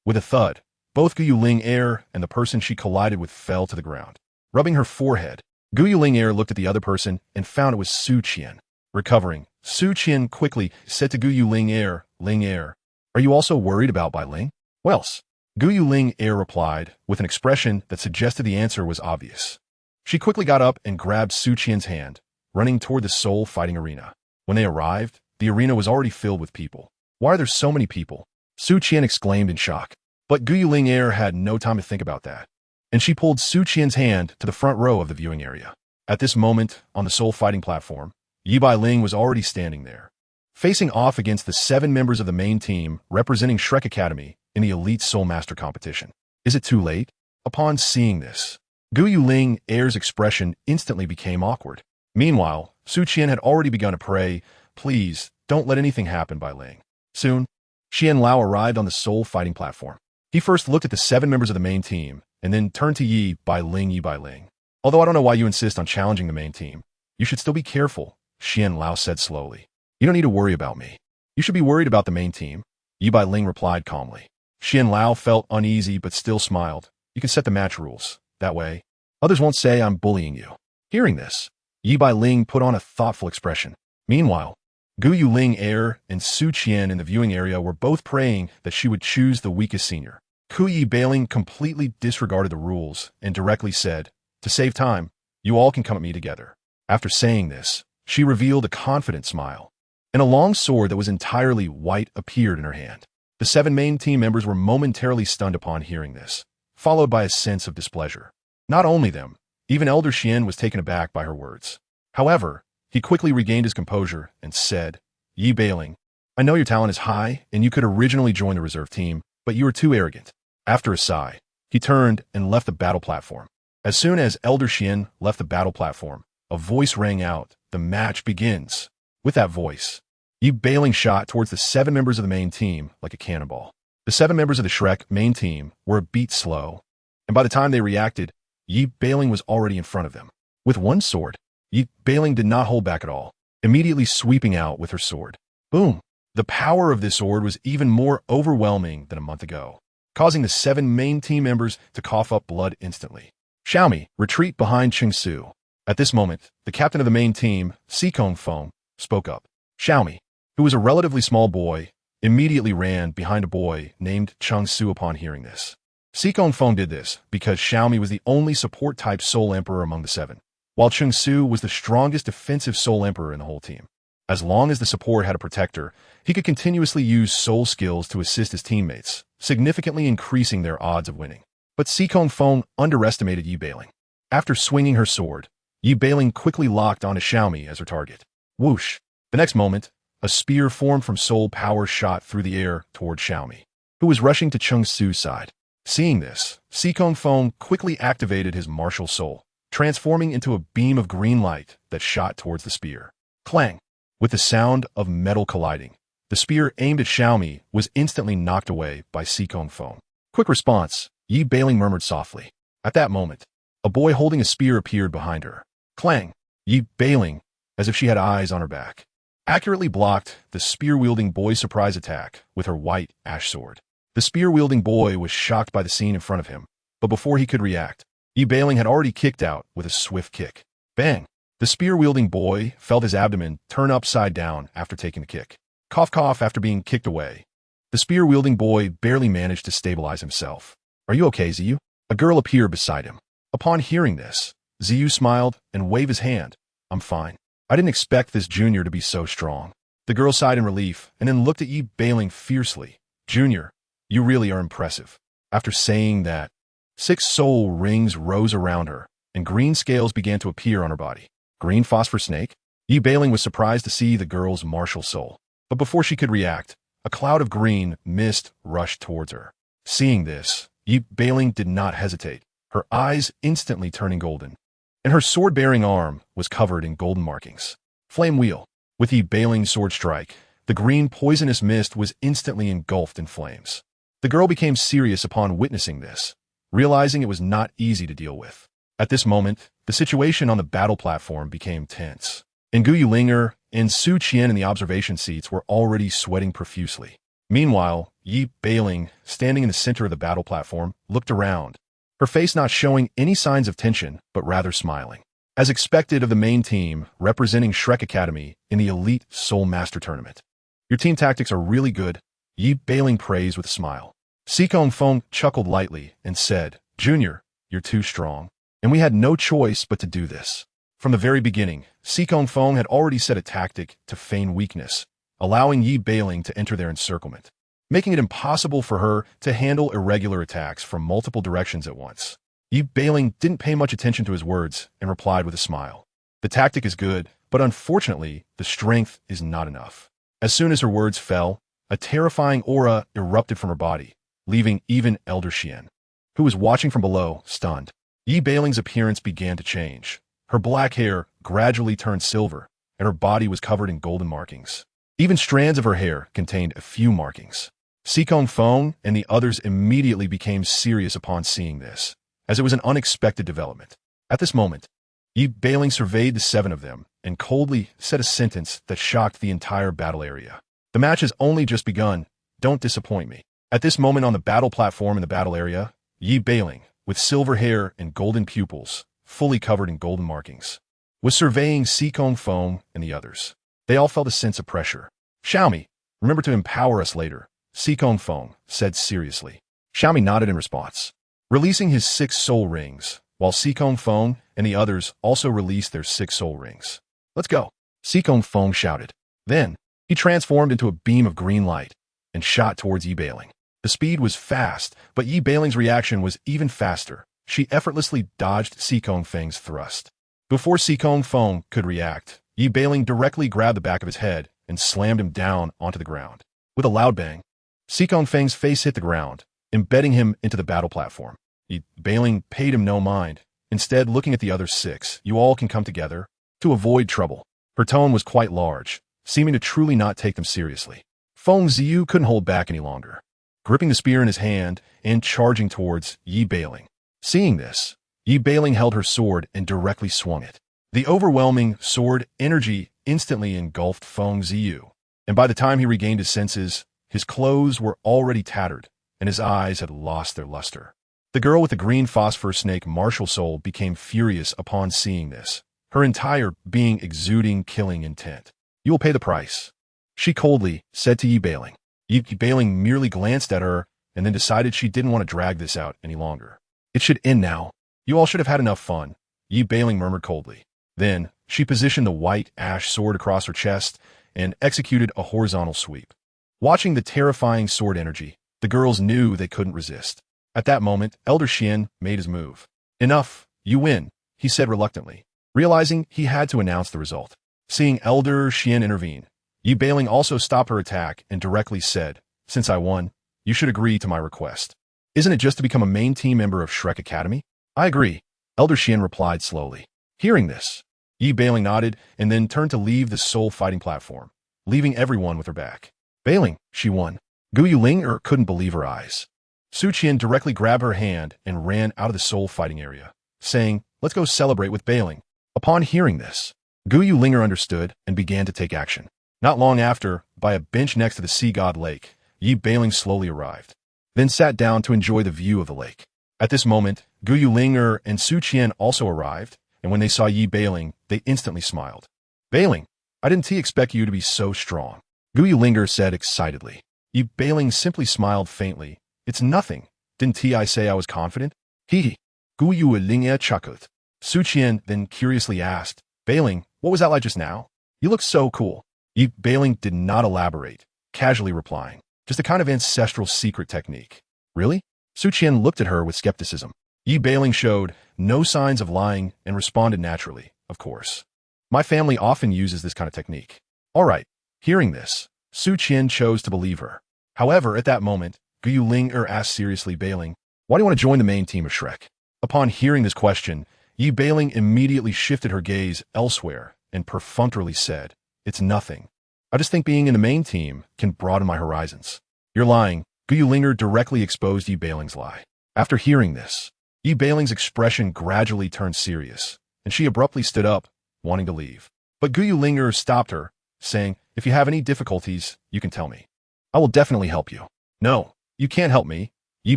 With a thud, both Gu Yuling Air and the person she collided with fell to the ground. Rubbing her forehead, Gu Yuling Air looked at the other person and found it was Su Qian. Recovering, Su Qian quickly said to Gu Yuling Air, "Ling Air, are you also worried about Bailing?" "Wells," Gu Yuling Air replied, with an expression that suggested the answer was obvious. She quickly got up and grabbed Su Qian's hand, running toward the soul fighting arena. When they arrived, the arena was already filled with people. "Why are there so many people?" Su Qian exclaimed in shock. But Gu Yuling Air had no time to think about that, and she pulled Su Qian's hand to the front row of the viewing area. At this moment, on the soul fighting platform, Yi Bailing was already standing there, facing off against the 7 members of the main team representing Shrek Academy in the Elite Soul Master competition. Is it too late? Upon seeing this, Gu Yuling Air's expression instantly became awkward. Meanwhile, Su Qian had already begun to pray, "Please, don't let anything happen, Bailing." Soon, Xian Lao arrived on the soul fighting platform. He first looked at the 7 members of the main team, and then turned to Yi Bailing. "Although I don't know why you insist on challenging the main team, you should still be careful," Xian Lao said slowly. "You don't need to worry about me. You should be worried about the main team," Yi Bailing replied calmly. Xian Lao felt uneasy but still smiled. "You can set the match rules. That way, others won't say I'm bullying you." Hearing this, Yi Bailing put on a thoughtful expression. Meanwhile, Gu Yuling Air and Su Qian in the viewing area were both praying that she would choose the weakest senior. Ku Yi Bailing completely disregarded the rules and directly said, "To save time, you all can come at me together." After saying this, she revealed a confident smile, and a long sword that was entirely white appeared in her hand. The 7 main team members were momentarily stunned upon hearing this, followed by a sense of displeasure. Not only them, even Elder Xian was taken aback by her words. However, he quickly regained his composure and said, "Yi Bailing, I know your talent is high and you could originally join the reserve team, but you are too arrogant." After a sigh, he turned and left the battle platform. As soon as Elder Xian left the battle platform, a voice rang out, "The match begins." With that voice, Yi Bailing shot towards the 7 members of the main team like a cannonball. The 7 members of the Shrek main team were a beat slow, and by the time they reacted, Yi Bailing was already in front of them. With one sword, Yi Bailing did not hold back at all, immediately sweeping out with her sword. Boom! The power of this sword was even more overwhelming than a month ago, causing the 7 main team members to cough up blood instantly. Xiaomi, retreat behind Chengsu. At this moment, the captain of the main team, Sikong Feng, spoke up. Xiaomi, who was a relatively small boy, immediately ran behind a boy named Chengsu upon hearing this. Sikong Feng did this because Xiaomi was the only support-type Soul Emperor among the 7, while Chengsu was the strongest defensive Soul Emperor in the whole team. As long as the support had a protector, he could continuously use soul skills to assist his teammates, significantly increasing their odds of winning. But Sikong Feng underestimated Yi Bailing. After swinging her sword, Yi Bailing quickly locked onto Xiaomi as her target. Whoosh! The next moment, a spear formed from soul power shot through the air toward Xiaomi, who was rushing to Chengsu's side. Seeing this, Sikong Feng quickly activated his martial soul, transforming into a beam of green light that shot towards the spear. Clang! With the sound of metal colliding, the spear aimed at Xiaomi was instantly knocked away by Sikong Feng. Quick response, Yi Bailing murmured softly. At that moment, a boy holding a spear appeared behind her. Clang! Yi Bailing, as if she had eyes on her back, accurately blocked the spear-wielding boy's surprise attack with her white ash sword. The spear-wielding boy was shocked by the scene in front of him, but before he could react, Yi Bailing had already kicked out with a swift kick. Bang! The spear-wielding boy felt his abdomen turn upside down after taking the kick. Cough cough after being kicked away. The spear-wielding boy barely managed to stabilize himself. "Are you okay, Ziyu?" A girl appeared beside him. Upon hearing this, Ziyu smiled and waved his hand. "I'm fine. I didn't expect this junior to be so strong." The girl sighed in relief and then looked at Yi Bailing fiercely. "Junior, you really are impressive." After saying that, 6 soul rings rose around her, and green scales began to appear on her body. Green phosphor snake? Yi Bailing was surprised to see the girl's martial soul. But before she could react, a cloud of green mist rushed towards her. Seeing this, Yi Bailing did not hesitate, her eyes instantly turning golden, and her sword-bearing arm was covered in golden markings. Flame wheel. With Yi Bailing's sword strike, the green poisonous mist was instantly engulfed in flames. The girl became serious upon witnessing this, realizing it was not easy to deal with. At this moment, the situation on the battle platform became tense. Gu Yulinger and Su Qian in the observation seats were already sweating profusely. Meanwhile, Yi Bailing, standing in the center of the battle platform, looked around, her face not showing any signs of tension, but rather smiling. As expected of the main team representing Shrek Academy in the Elite Soul Master Tournament. "Your team tactics are really good," Yi Bailing praised with a smile. Sikong Feng chuckled lightly and said, "Junior, you're too strong. And we had no choice but to do this." From the very beginning, Sikong Feng had already set a tactic to feign weakness, allowing Yi Bailing to enter their encirclement, making it impossible for her to handle irregular attacks from multiple directions at once. Yi Bailing didn't pay much attention to his words and replied with a smile. "The tactic is good, but unfortunately, the strength is not enough." As soon as her words fell, a terrifying aura erupted from her body, leaving even Elder Xian, who was watching from below, stunned. Yi Bailing's appearance began to change. Her black hair gradually turned silver, and her body was covered in golden markings. Even strands of her hair contained a few markings. Sikong Feng and the others immediately became serious upon seeing this, as it was an unexpected development. At this moment, Yi Bailing surveyed the 7 of them and coldly said a sentence that shocked the entire battle area. "The match has only just begun. Don't disappoint me." At this moment on the battle platform in the battle area, Yi Bailing, with silver hair and golden pupils, fully covered in golden markings, was surveying Sikong Feng and the others. They all felt a sense of pressure. Xiaomi, remember to empower us later, Xikong Feng said seriously. Xiaomi nodded in response, releasing his 6 soul rings, while Xikong Feng and the others also released their 6 soul rings. Let's go, Xikong Feng shouted. Then, he transformed into a beam of green light and shot towards Yi Bailing. The speed was fast, but Yi Bailing's reaction was even faster. She effortlessly dodged Xikong Feng's thrust. Before Xikong Feng could react, Yi Bailing directly grabbed the back of his head and slammed him down onto the ground. With a loud bang, Xikong Feng's face hit the ground, embedding him into the battle platform. Yi Bailing paid him no mind, instead looking at the other 6. You all can come together to avoid trouble. Her tone was quite large, seeming to truly not take them seriously. Feng Ziyu couldn't hold back any longer, gripping the spear in his hand and charging towards Yi Bailing. Seeing this, Yi Bailing held her sword and directly swung it. The overwhelming sword energy instantly engulfed Feng Ziyu, and by the time he regained his senses, his clothes were already tattered, and his eyes had lost their luster. The girl with the green phosphor snake martial soul became furious upon seeing this, her entire being exuding killing intent. You will pay the price, she coldly said to Yi Bailing. Yi Bailing merely glanced at her and then decided she didn't want to drag this out any longer. It should end now. You all should have had enough fun, Yi Bailing murmured coldly. Then, she positioned the white ash sword across her chest and executed a horizontal sweep. Watching the terrifying sword energy, the girls knew they couldn't resist. At that moment, Elder Xian made his move. Enough, you win, he said reluctantly, realizing he had to announce the result. Seeing Elder Xian intervene, Yi Bailing also stopped her attack and directly said, since I won, you should agree to my request. Isn't it just to become a main team member of Shrek Academy? I agree, Elder Xian replied slowly. Hearing this, Yi Bailing nodded and then turned to leave the soul fighting platform, leaving everyone with her back. Bailing, she won. Gu Yuling couldn't believe her eyes. Su Qian directly grabbed her hand and ran out of the soul fighting area, saying, let's go celebrate with Bailing. Upon hearing this, Gu Yulinger understood and began to take action. Not long after, by a bench next to the sea god lake, Yi Bailing slowly arrived, then sat down to enjoy the view of the lake. At this moment, Gu Yulinger and Su Qian also arrived, and when they saw Yi Bailing, they instantly smiled. Bailing, I didn't expect you to be so strong, Gu Yulinger said excitedly. Yi Bailing simply smiled faintly. It's nothing. Didn't I say I was confident? Hee. Gu Yulinger chuckled. Su Qian then curiously asked, Bailing, what was that like just now? You look so cool. Yi Bailing did not elaborate, casually replying, just a kind of ancestral secret technique. Really? Su Qian looked at her with skepticism. Yi Bailing showed no signs of lying and responded naturally, of course. My family often uses this kind of technique. All right. Hearing this, Su Qian chose to believe her. However, at that moment, Gu Yulinger asked seriously, Bailing, why do you want to join the main team of Shrek? Upon hearing this question, Yi Bailing immediately shifted her gaze elsewhere and perfunctorily said, it's nothing. I just think being in the main team can broaden my horizons. You're lying. Gu Yulinger directly exposed Yi Bailing's lie. After hearing this, Yi Bailing's expression gradually turned serious, and she abruptly stood up, wanting to leave. But Gu Yulinger stopped her, saying, if you have any difficulties, you can tell me. I will definitely help you. No, you can't help me. Yi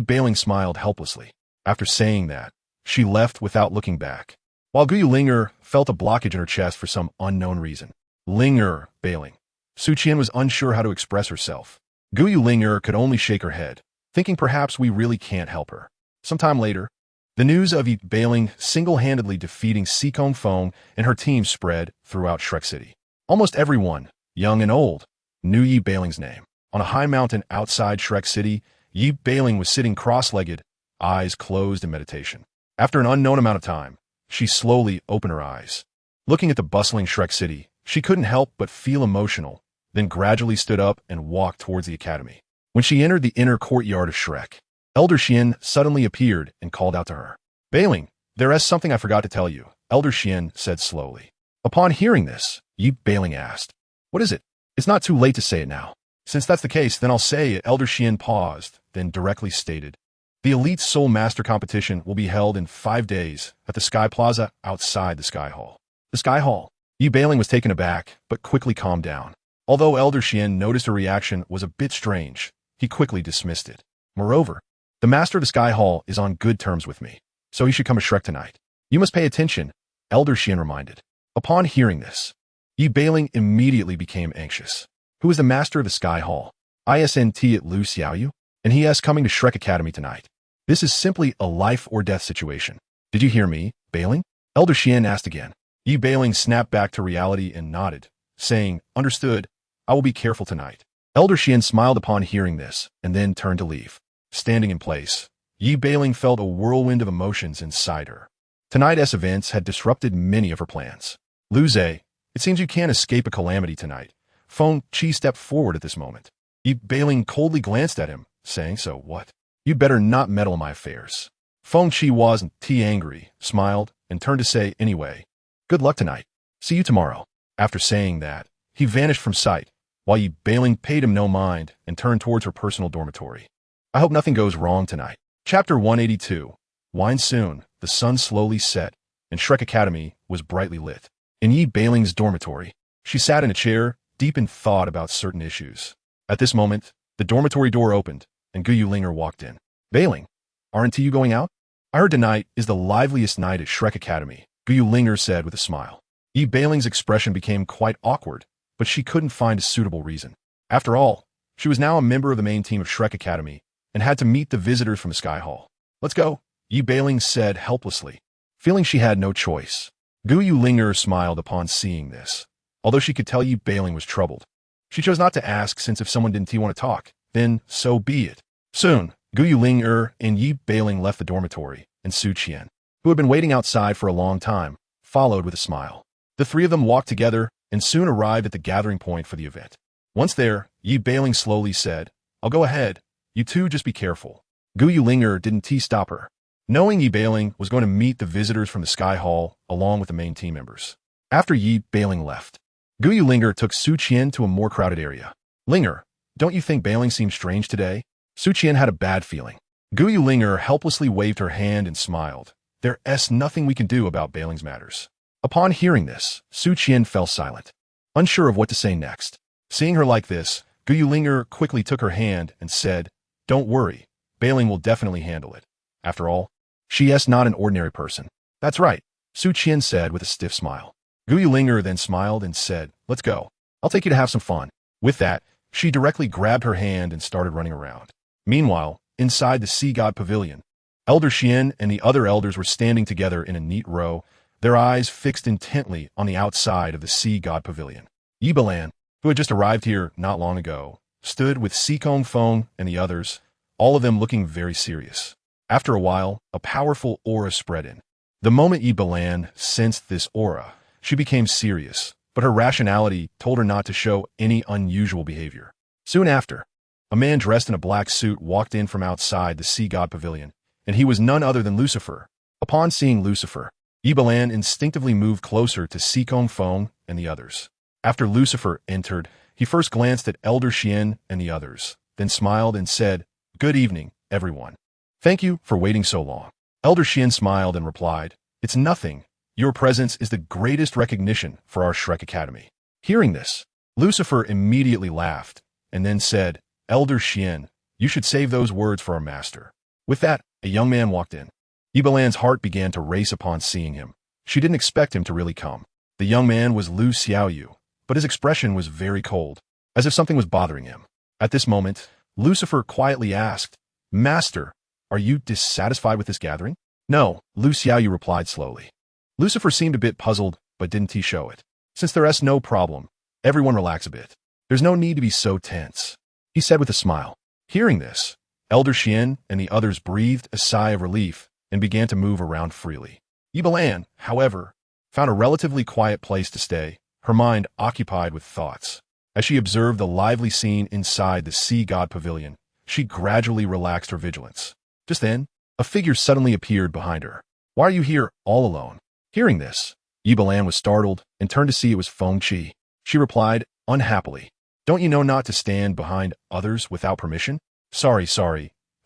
Bailing smiled helplessly. After saying that, she left without looking back, while Gu Yulinger felt a blockage in her chest for some unknown reason. Linger, Bailing. Su Qian was unsure how to express herself. Gu Yulinger could only shake her head, thinking perhaps we really can't help her. Sometime later, the news of Yi Bailing single-handedly defeating Xikong Feng and her team spread throughout Shrek City. Almost everyone, young and old, knew Yi Bailing's name. On a high mountain outside Shrek City, Yi Bailing was sitting cross-legged, eyes closed in meditation. After an unknown amount of time, she slowly opened her eyes. Looking at the bustling Shrek City, she couldn't help but feel emotional, then gradually stood up and walked towards the academy. When she entered the inner courtyard of Shrek, Elder Xian suddenly appeared and called out to her. Bailing, there is something I forgot to tell you, Elder Xian said slowly. Upon hearing this, Yi Bailing asked, what is it? It's not too late to say it now. Since that's the case, then I'll say it. Elder Xian paused, then directly stated, the Elite Soul Master competition will be held in 5 days at the Sky Plaza outside the Sky Hall. The Sky Hall. Yi Bailing was taken aback, but quickly calmed down. Although Elder Xian noticed her reaction was a bit strange, he quickly dismissed it. Moreover, the Master of the Sky Hall is on good terms with me, so he should come to Shrek tonight. You must pay attention, Elder Xian reminded. Upon hearing this, Yi Bailing immediately became anxious. Who is the master of the Sky Hall? Isn't it Lu Xiaoyu? And he is coming to Shrek Academy tonight. This is simply a life or death situation. Did you hear me, Bailing? Elder Xian asked again. Yi Bailing snapped back to reality and nodded, saying, understood, I will be careful tonight. Elder Xian smiled upon hearing this, and then turned to leave. Standing in place, Yi Bailing felt a whirlwind of emotions inside her. Tonight's events had disrupted many of her plans. Lu Zhe, it seems you can't escape a calamity tonight. Feng Qi stepped forward at this moment. Yi Bailing coldly glanced at him, saying, so what? You'd better not meddle in my affairs. Feng Qi wasn't angry, smiled, and turned to say, anyway, good luck tonight. See you tomorrow. After saying that, he vanished from sight, while Yi Bailing paid him no mind and turned towards her personal dormitory. I hope nothing goes wrong tonight. Chapter 182. Wine soon, the sun slowly set, and Shrek Academy was brightly lit. In Yi Bailing's dormitory, she sat in a chair, deep in thought about certain issues. At this moment, the dormitory door opened, and Gu Yulinger walked in. Bailing, aren't you going out? I heard tonight is the liveliest night at Shrek Academy, Gu Yulinger said with a smile. Yi Bailing's expression became quite awkward, but she couldn't find a suitable reason. After all, she was now a member of the main team of Shrek Academy and had to meet the visitors from the Sky Hall. Let's go, Yi Bailing said helplessly, feeling she had no choice. Gu Yulinger smiled upon seeing this, although she could tell Yi Bailing was troubled. She chose not to ask since if someone didn't want to talk, then so be it. Soon, Gu Yulinger and Yi Bailing left the dormitory, and Su Qian, who had been waiting outside for a long time, followed with a smile. The three of them walked together and soon arrived at the gathering point for the event. Once there, Yi Bailing slowly said, I'll go ahead. You two just be careful. Gu Yulinger didn't stop her, knowing Yi Bailing was going to meet the visitors from the Sky Hall along with the main team members. After Yi Bailing left, Gu Yulinger took Su Qian to a more crowded area. Linger, don't you think Bailing seems strange today? Su Qian had a bad feeling. Gu Yulinger helplessly waved her hand and smiled. There's nothing we can do about Bailing's matters. Upon hearing this, Su Qian fell silent, unsure of what to say next. Seeing her like this, Gu Yulinger quickly took her hand and said, don't worry, Bailing will definitely handle it. After all, she is not an ordinary person. That's right, Su Qian said with a stiff smile. Gu Yulinger then smiled and said, let's go. I'll take you to have some fun. With that, she directly grabbed her hand and started running around. Meanwhile, inside the Sea God Pavilion, Elder Xian and the other elders were standing together in a neat row, their eyes fixed intently on the outside of the Sea God Pavilion. Yi Bailing, who had just arrived here not long ago, stood with Sikong Feng and the others, all of them looking very serious. After a while, a powerful aura spread in. The moment Yi Bailing sensed this aura, she became serious, but her rationality told her not to show any unusual behavior. Soon after, a man dressed in a black suit walked in from outside the Sea God Pavilion, and he was none other than Lucifer. Upon seeing Lucifer, Yi Bailing instinctively moved closer to Sikong Feng and the others. After Lucifer entered, he first glanced at Elder Xian and the others, then smiled and said, good evening, everyone. Thank you for waiting so long. Elder Xian smiled and replied, it's nothing. Your presence is the greatest recognition for our Shrek Academy. Hearing this, Lucifer immediately laughed and then said, Elder Xian, you should save those words for our master. With that, a young man walked in. Yi Bailing's heart began to race upon seeing him. She didn't expect him to really come. The young man was Lu Xiaoyu, but his expression was very cold, as if something was bothering him. At this moment, Lucifer quietly asked, Master, are you dissatisfied with this gathering? No, Lu Xiaoyu replied slowly. Lucifer seemed a bit puzzled, but didn't show it. Since there's no problem, everyone relax a bit. There's no need to be so tense, he said with a smile. Hearing this, Elder Xian and the others breathed a sigh of relief and began to move around freely. Yi Bailing, however, found a relatively quiet place to stay, her mind occupied with thoughts. As she observed the lively scene inside the Sea God Pavilion, she gradually relaxed her vigilance. Just then, a figure suddenly appeared behind her. Why are you here all alone? Hearing this, Yi Bailing was startled and turned to see it was Feng Qi. She replied, unhappily, don't you know not to stand behind others without permission? Sorry.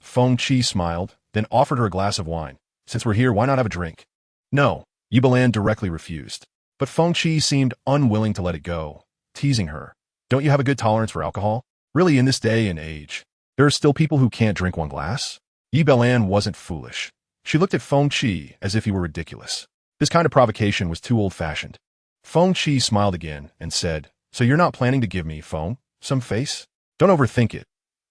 Feng Qi smiled, then offered her a glass of wine. Since we're here, why not have a drink? No, Yi Bailing directly refused. But Feng Qi seemed unwilling to let it go, teasing her. Don't you have a good tolerance for alcohol? Really, in this day and age, there are still people who can't drink one glass? Yi Bailing wasn't foolish. She looked at Feng Qi as if he were ridiculous. This kind of provocation was too old-fashioned. Feng Qi smiled again and said, "So you're not planning to give me, Feng, some face? Don't overthink it.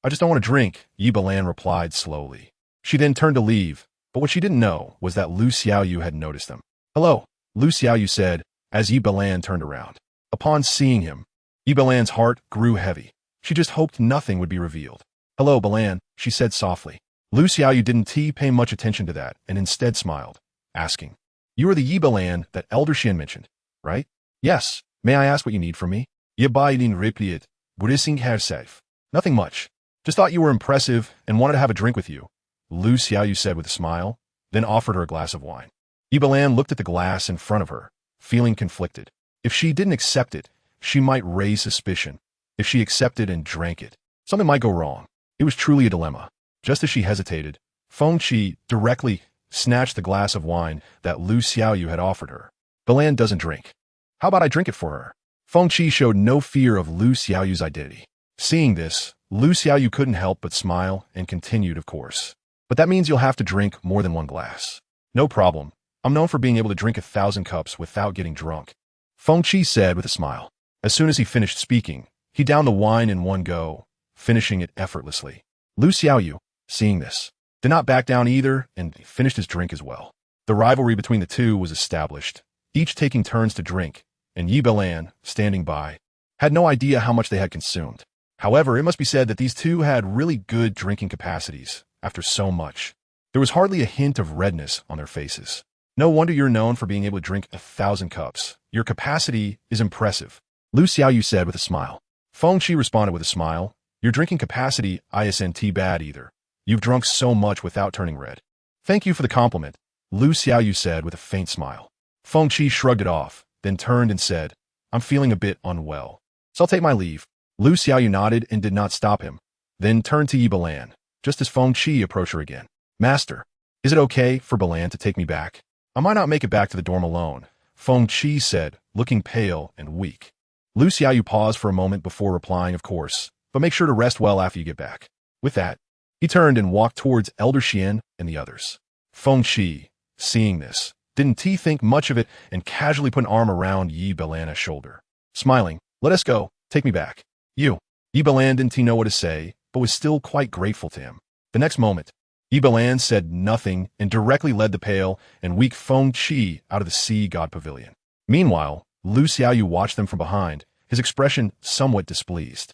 I just don't want to drink," Yi Balan replied slowly. She then turned to leave, but what she didn't know was that Lu Xiaoyu had noticed them. "Hello," Lu Xiaoyu said as Yi Balan turned around. Upon seeing him, Yi Balan's heart grew heavy. She just hoped nothing would be revealed. "Hello, Balan," she said softly. Lu Xiaoyu didn't pay much attention to that and instead smiled, asking, "You are the Yi Balan that Elder Xian mentioned, right?" "Yes. May I ask what you need from me?" "Ye biding replied, Burising herself. Nothing much. Just thought you were impressive and wanted to have a drink with you," Lu Xiaoyu said with a smile, then offered her a glass of wine. Yi Balan looked at the glass in front of her, feeling conflicted. If she didn't accept it, she might raise suspicion. If she accepted and drank it, something might go wrong. It was truly a dilemma. Just as she hesitated, Feng Qi directly snatched the glass of wine that Lu Xiaoyu had offered her. "Balan doesn't drink. How about I drink it for her?" Feng Qi showed no fear of Lu Xiaoyu's identity. Seeing this, Lu Xiaoyu couldn't help but smile and continued, "Of course. But that means you'll have to drink more than one glass." "No problem. I'm known for being able to drink 1,000 cups without getting drunk," Feng Qi said with a smile. As soon as he finished speaking, he downed the wine in one go, finishing it effortlessly. Lu Xiaoyu, seeing this, did not back down either and finished his drink as well. The rivalry between the two was established, each taking turns to drink, and Yi Balan, standing by, had no idea how much they had consumed. However, it must be said that these two had really good drinking capacities after so much. There was hardly a hint of redness on their faces. "No wonder you're known for being able to drink 1,000 cups. Your capacity is impressive," Lu Xiaoyu said with a smile. Feng Qi responded with a smile. "Your drinking capacity isn't bad either. You've drunk so much without turning red." "Thank you for the compliment," Lu Xiaoyu said with a faint smile. Feng Qi shrugged it off, then turned and said, "I'm feeling a bit unwell, so I'll take my leave." Lu Xiaoyu nodded and did not stop him, then turned to Yi Balan, just as Feng Qi approached her again. "Master, is it okay for Balan to take me back? I might not make it back to the dorm alone," Feng Qi said, looking pale and weak. Lu Xiaoyu paused for a moment before replying, "Of course, but make sure to rest well after you get back." With that, he turned and walked towards Elder Xian and the others. Feng Qi, seeing this, didn't think much of it and casually put an arm around Yi Balan's shoulder. Smiling, "Let us go, take me back." Yi Balan didn't know what to say, but was still quite grateful to him. The next moment, Yi Balan said nothing and directly led the pale and weak Feng Qi out of the Sea God Pavilion. Meanwhile, Lu Xiaoyu watched them from behind, his expression somewhat displeased.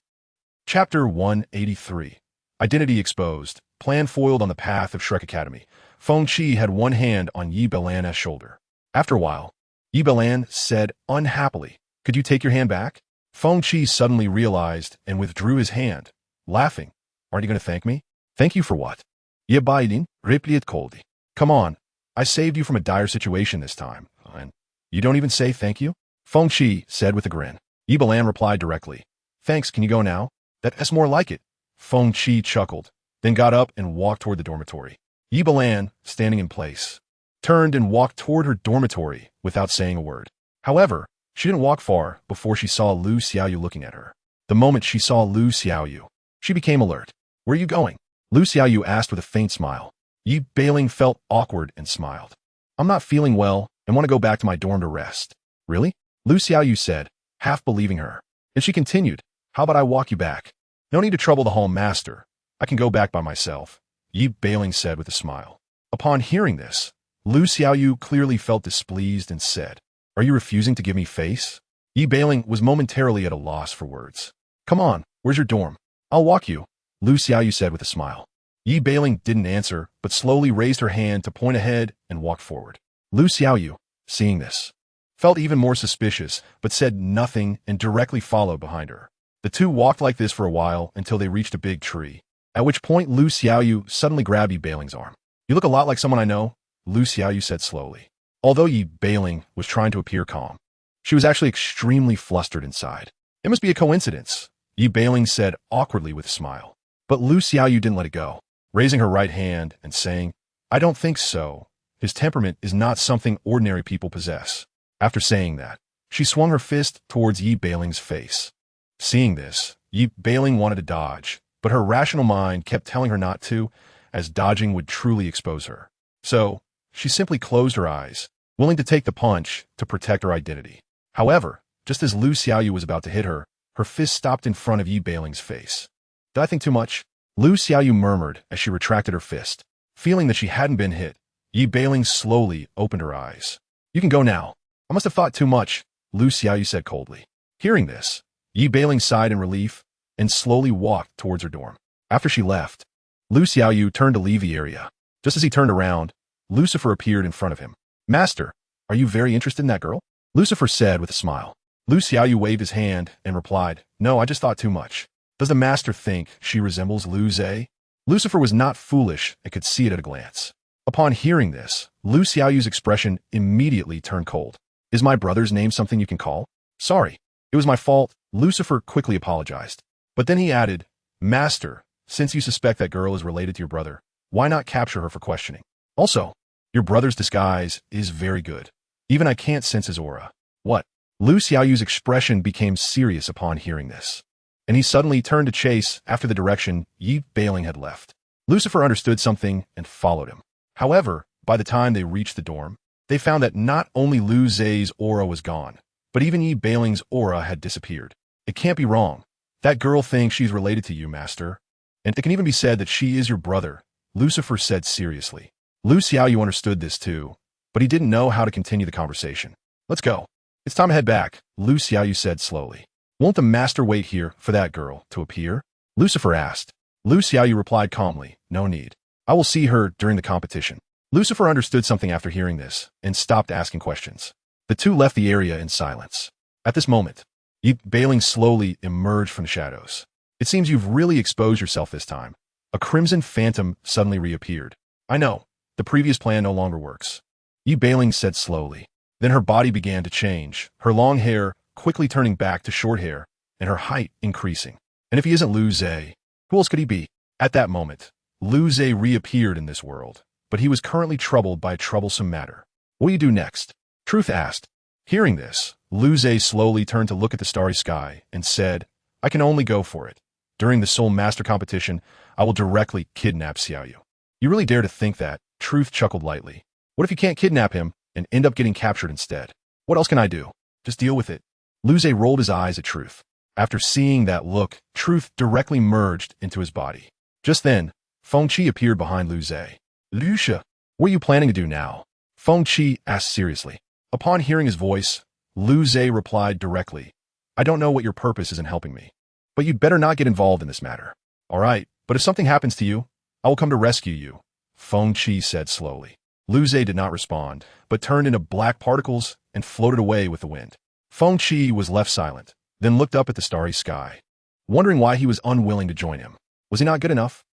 Chapter 183. Identity Exposed. Plan foiled on the path of Shrek Academy. Feng Qi had one hand on Yi Balan's shoulder. After a while, Yi Balan said unhappily, "Could you take your hand back?" Feng Qi suddenly realized and withdrew his hand, laughing. "Aren't you going to thank me?" "Thank you for what?" "Ye biding, replied coldly. Come on, I saved you from a dire situation this time, and you don't even say thank you?" Feng Qi said with a grin. Yi Balan replied directly, "Thanks, can you go now?" "That's more like it." Feng Qi chuckled, then got up and walked toward the dormitory. Yi Balan, standing in place, turned and walked toward her dormitory without saying a word. However, she didn't walk far before she saw Lu Xiaoyu looking at her. The moment she saw Lu Xiaoyu, she became alert. "Where are you going?" Lu Xiaoyu asked with a faint smile. Yi Balan felt awkward and smiled. "I'm not feeling well and want to go back to my dorm to rest." "Really?" Lu Xiaoyu said, half believing her. And she continued, "How about I walk you back? No need to trouble the hall master. I can go back by myself," Yi Balan said with a smile. Upon hearing this, Lu Xiaoyu clearly felt displeased and said, "Are you refusing to give me face?" Yi Balan was momentarily at a loss for words. "Come on, where's your dorm? I'll walk you," Lu Xiaoyu said with a smile. Yi Balan didn't answer, but slowly raised her hand to point ahead and walk forward. Lu Xiaoyu, seeing this, felt even more suspicious, but said nothing and directly followed behind her. The two walked like this for a while until they reached a big tree, at which point Lu Xiaoyu suddenly grabbed Yi Balan's arm. "You look a lot like someone I know," Lu Xiaoyu said slowly. Although Yi Balan was trying to appear calm, she was actually extremely flustered inside. "It must be a coincidence," Yi Balan said awkwardly with a smile. But Lu Xiaoyu didn't let it go, raising her right hand and saying, "I don't think so. His temperament is not something ordinary people possess." After saying that, she swung her fist towards Yi Balan's face. Seeing this, Yi Balan wanted to dodge, but her rational mind kept telling her not to, as dodging would truly expose her. So, she simply closed her eyes, willing to take the punch to protect her identity. However, just as Lu Xiaoyu was about to hit her, her fist stopped in front of Yi Beiling's face. Did I think too much? Lu Xiaoyu murmured as she retracted her fist. Feeling that she hadn't been hit, Yi Beiling slowly opened her eyes. You can go now. I must have thought too much, Lu Xiaoyu said coldly. Hearing this, Yi Beiling sighed in relief and slowly walked towards her dorm. After she left, Lu Xiaoyu turned to leave the area. Just as he turned around, Lucifer appeared in front of him. Master, are you very interested in that girl? Lucifer said with a smile. Lu Xiaoyu waved his hand and replied, No, I just thought too much. Does the master think she resembles Lu Zhe? Lucifer was not foolish and could see it at a glance. Upon hearing this, Lu Xiaoyu's expression immediately turned cold. Is my brother's name something you can call? Sorry. It was my fault. Lucifer quickly apologized. But then he added, Master, since you suspect that girl is related to your brother, why not capture her for questioning? Also, your brother's disguise is very good. Even I can't sense his aura. What? Lu Xiaoyu's expression became serious upon hearing this, and he suddenly turned to chase after the direction Yi Beiling had left. Lucifer understood something and followed him. However, by the time they reached the dorm, they found that not only Lu Zhe's aura was gone, but even Yi Beiling's aura had disappeared. It can't be wrong. That girl thinks she's related to you, Master. And it can even be said that she is your brother, Lucifer said seriously. Lu Xiaoyu understood this too, but he didn't know how to continue the conversation. Let's go. It's time to head back, Lu Xiaoyu said slowly. Won't the master wait here for that girl to appear? Lucifer asked. Lu Xiaoyu replied calmly, No need. I will see her during the competition. Lucifer understood something after hearing this and stopped asking questions. The two left the area in silence. At this moment, Yi Beiling slowly emerged from the shadows. It seems you've really exposed yourself this time. A crimson phantom suddenly reappeared. I know. The previous plan no longer works. Yi Beiling said slowly. Then her body began to change, her long hair quickly turning back to short hair, and her height increasing. And if he isn't Lu Zhe, who else could he be? At that moment, Lu Zhe reappeared in this world, but he was currently troubled by a troublesome matter. What do you do next? Truth asked. Hearing this, Lu Zhe slowly turned to look at the starry sky and said, I can only go for it. During the Soul Master competition, I will directly kidnap Xiaoyu. You really dare to think that? Truth chuckled lightly. What if you can't kidnap him and end up getting captured instead? What else can I do? Just deal with it. Lu Zhe rolled his eyes at Truth. After seeing that look, Truth directly merged into his body. Just then, Feng Qi appeared behind Lu Zhe. Lucia, what are you planning to do now? Feng Qi asked seriously. Upon hearing his voice, Lu Zhe replied directly, I don't know what your purpose is in helping me, but you'd better not get involved in this matter. All right, but if something happens to you, I will come to rescue you, Feng Qi said slowly. Lu Zhe did not respond, but turned into black particles and floated away with the wind. Feng Qi was left silent, then looked up at the starry sky, wondering why he was unwilling to join him. Was he not good enough?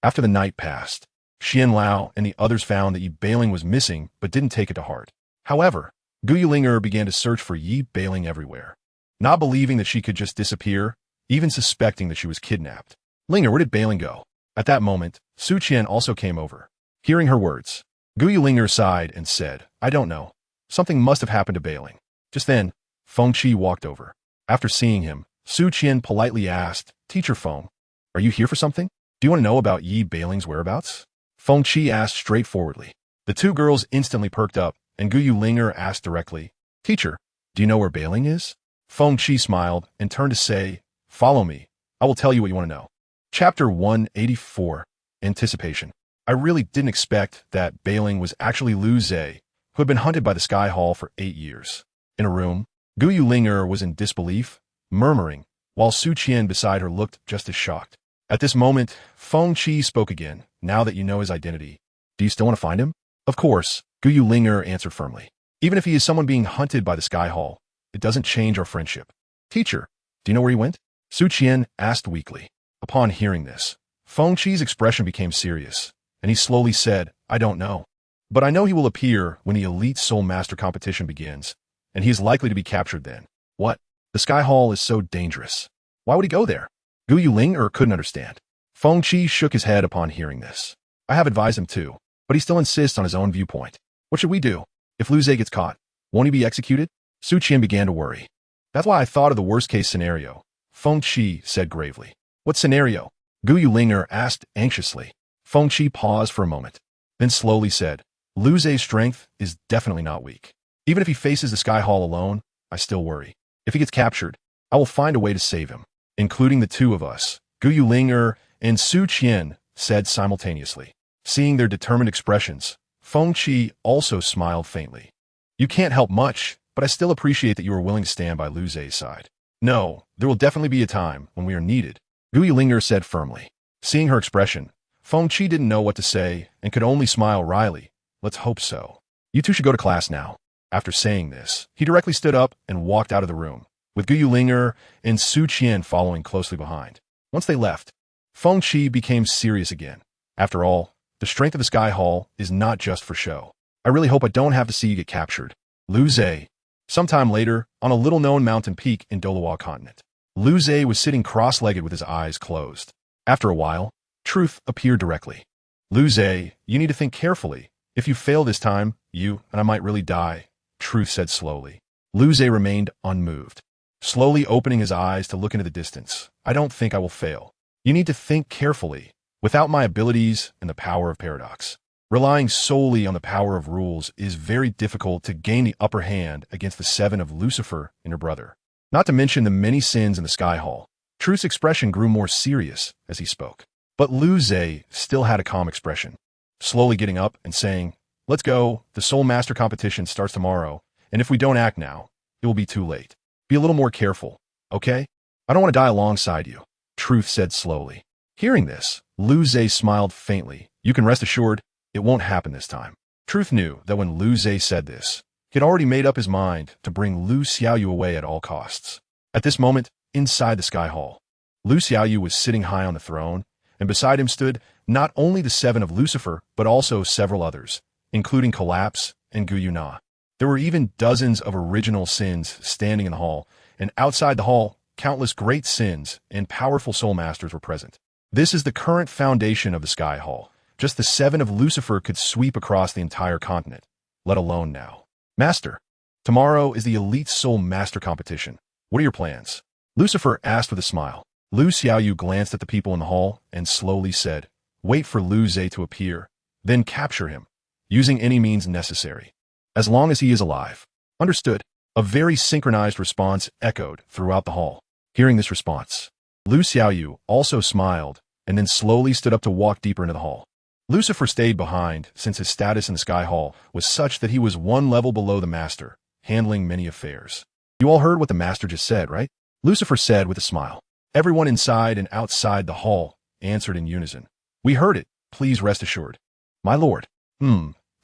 After the night passed, Xian Lao and the others found that Yi Beiling was missing but didn't take it to heart. However, Gu Yulinger began to search for Yi Beiling everywhere, not believing that she could just disappear, even suspecting that she was kidnapped. Linger, where did Beiling go? At that moment, Su Qian also came over. Hearing her words, Gu Yulinger sighed and said, I don't know. Something must have happened to Beiling. Just then, Feng Qi walked over. After seeing him, Su Qian politely asked, Teacher Feng, are you here for something? Do you want to know about Yi Beiling's whereabouts? Feng Qi asked straightforwardly. The two girls instantly perked up, and Gu Yulinger asked directly, Teacher, do you know where Beiling is? Feng Qi smiled and turned to say, Follow me. I will tell you what you want to know. Chapter 184, Anticipation. I really didn't expect that Beiling was actually Lu Zhe, who had been hunted by the Sky Hall for 8 years. In a room, Gu Yulinger was in disbelief, murmuring, while Su Qian beside her looked just as shocked. At this moment, Feng Qi spoke again. Now that you know his identity, do you still want to find him? Of course, Gu Yulinger answered firmly. Even if he is someone being hunted by the Sky Hall, it doesn't change our friendship. Teacher, do you know where he went? Su Qian asked weakly. Upon hearing this, Feng Qi's expression became serious, and he slowly said, I don't know. But I know he will appear when the Elite Soul Master competition begins, and he is likely to be captured then. What? The Sky Hall is so dangerous. Why would he go there? Gu Yulinger couldn't understand. Feng Qi shook his head upon hearing this. I have advised him too, but he still insists on his own viewpoint. What should we do? If Lu Zhe gets caught, won't he be executed? Su Qian began to worry. That's why I thought of the worst-case scenario, Feng Qi said gravely. What scenario? Gu Yulinger asked anxiously. Feng Qi paused for a moment, then slowly said, Lu Zhe's strength is definitely not weak. Even if he faces the Sky Hall alone, I still worry. If he gets captured, I will find a way to save him, including the two of us, Gu Yulinger and Su Qian said simultaneously. Seeing their determined expressions, Feng Qi also smiled faintly. You can't help much, but I still appreciate that you are willing to stand by Lu Zhe's side. No, there will definitely be a time when we are needed, Gu Yulinger said firmly. Seeing her expression, Feng Qi didn't know what to say and could only smile wryly. Let's hope so. You two should go to class now. After saying this, he directly stood up and walked out of the room, with Gu Yulinger and Su Qian following closely behind. Once they left, Feng Qi became serious again. After all, the strength of the Sky Hall is not just for show. I really hope I don't have to see you get captured. Lu Zhe. Sometime later, on a little-known mountain peak in Dolawa continent, Lu Zhe was sitting cross-legged with his eyes closed. After a while, truth appeared directly. Lu Zhe, you need to think carefully. If you fail this time, you and I might really die, truth said slowly. Lu Zhe remained unmoved, slowly opening his eyes to look into the distance. I don't think I will fail. You need to think carefully. Without my abilities and the power of paradox, relying solely on the power of rules is very difficult to gain the upper hand against the seven of Lucifer and her brother. Not to mention the many sins in the Sky Hall. Truth's expression grew more serious as he spoke. But Lu Zhe still had a calm expression, slowly getting up and saying, let's go, the Soul Master competition starts tomorrow, and if we don't act now, it will be too late. Be a little more careful, okay? I don't want to die alongside you, Truth said slowly. Hearing this, Lu Zhe smiled faintly. You can rest assured, it won't happen this time. Truth knew that when Lu Zhe said this, he had already made up his mind to bring Lu Xiaoyu away at all costs. At this moment, inside the Sky Hall, Lu Xiaoyu was sitting high on the throne, and beside him stood not only the seven of Lucifer, but also several others, including Collapse and Gu Yuna. There were even dozens of original sins standing in the hall, and outside the hall, countless great sins and powerful soul masters were present. This is the current foundation of the Sky Hall. Just the seven of Lucifer could sweep across the entire continent, let alone now. Master, tomorrow is the Elite Soul Master competition. What are your plans? Lucifer asked with a smile. Lu Xiaoyu glanced at the people in the hall and slowly said, wait for Lu Zhe to appear, then capture him, using any means necessary, as long as he is alive. Understood. A very synchronized response echoed throughout the hall. Hearing this response, Lu Xiaoyu also smiled and then slowly stood up to walk deeper into the hall. Lucifer stayed behind since his status in the Sky Hall was such that he was one level below the Master, handling many affairs. You all heard what the Master just said, right? Lucifer said with a smile. Everyone inside and outside the hall answered in unison. We heard it. Please rest assured. My lord.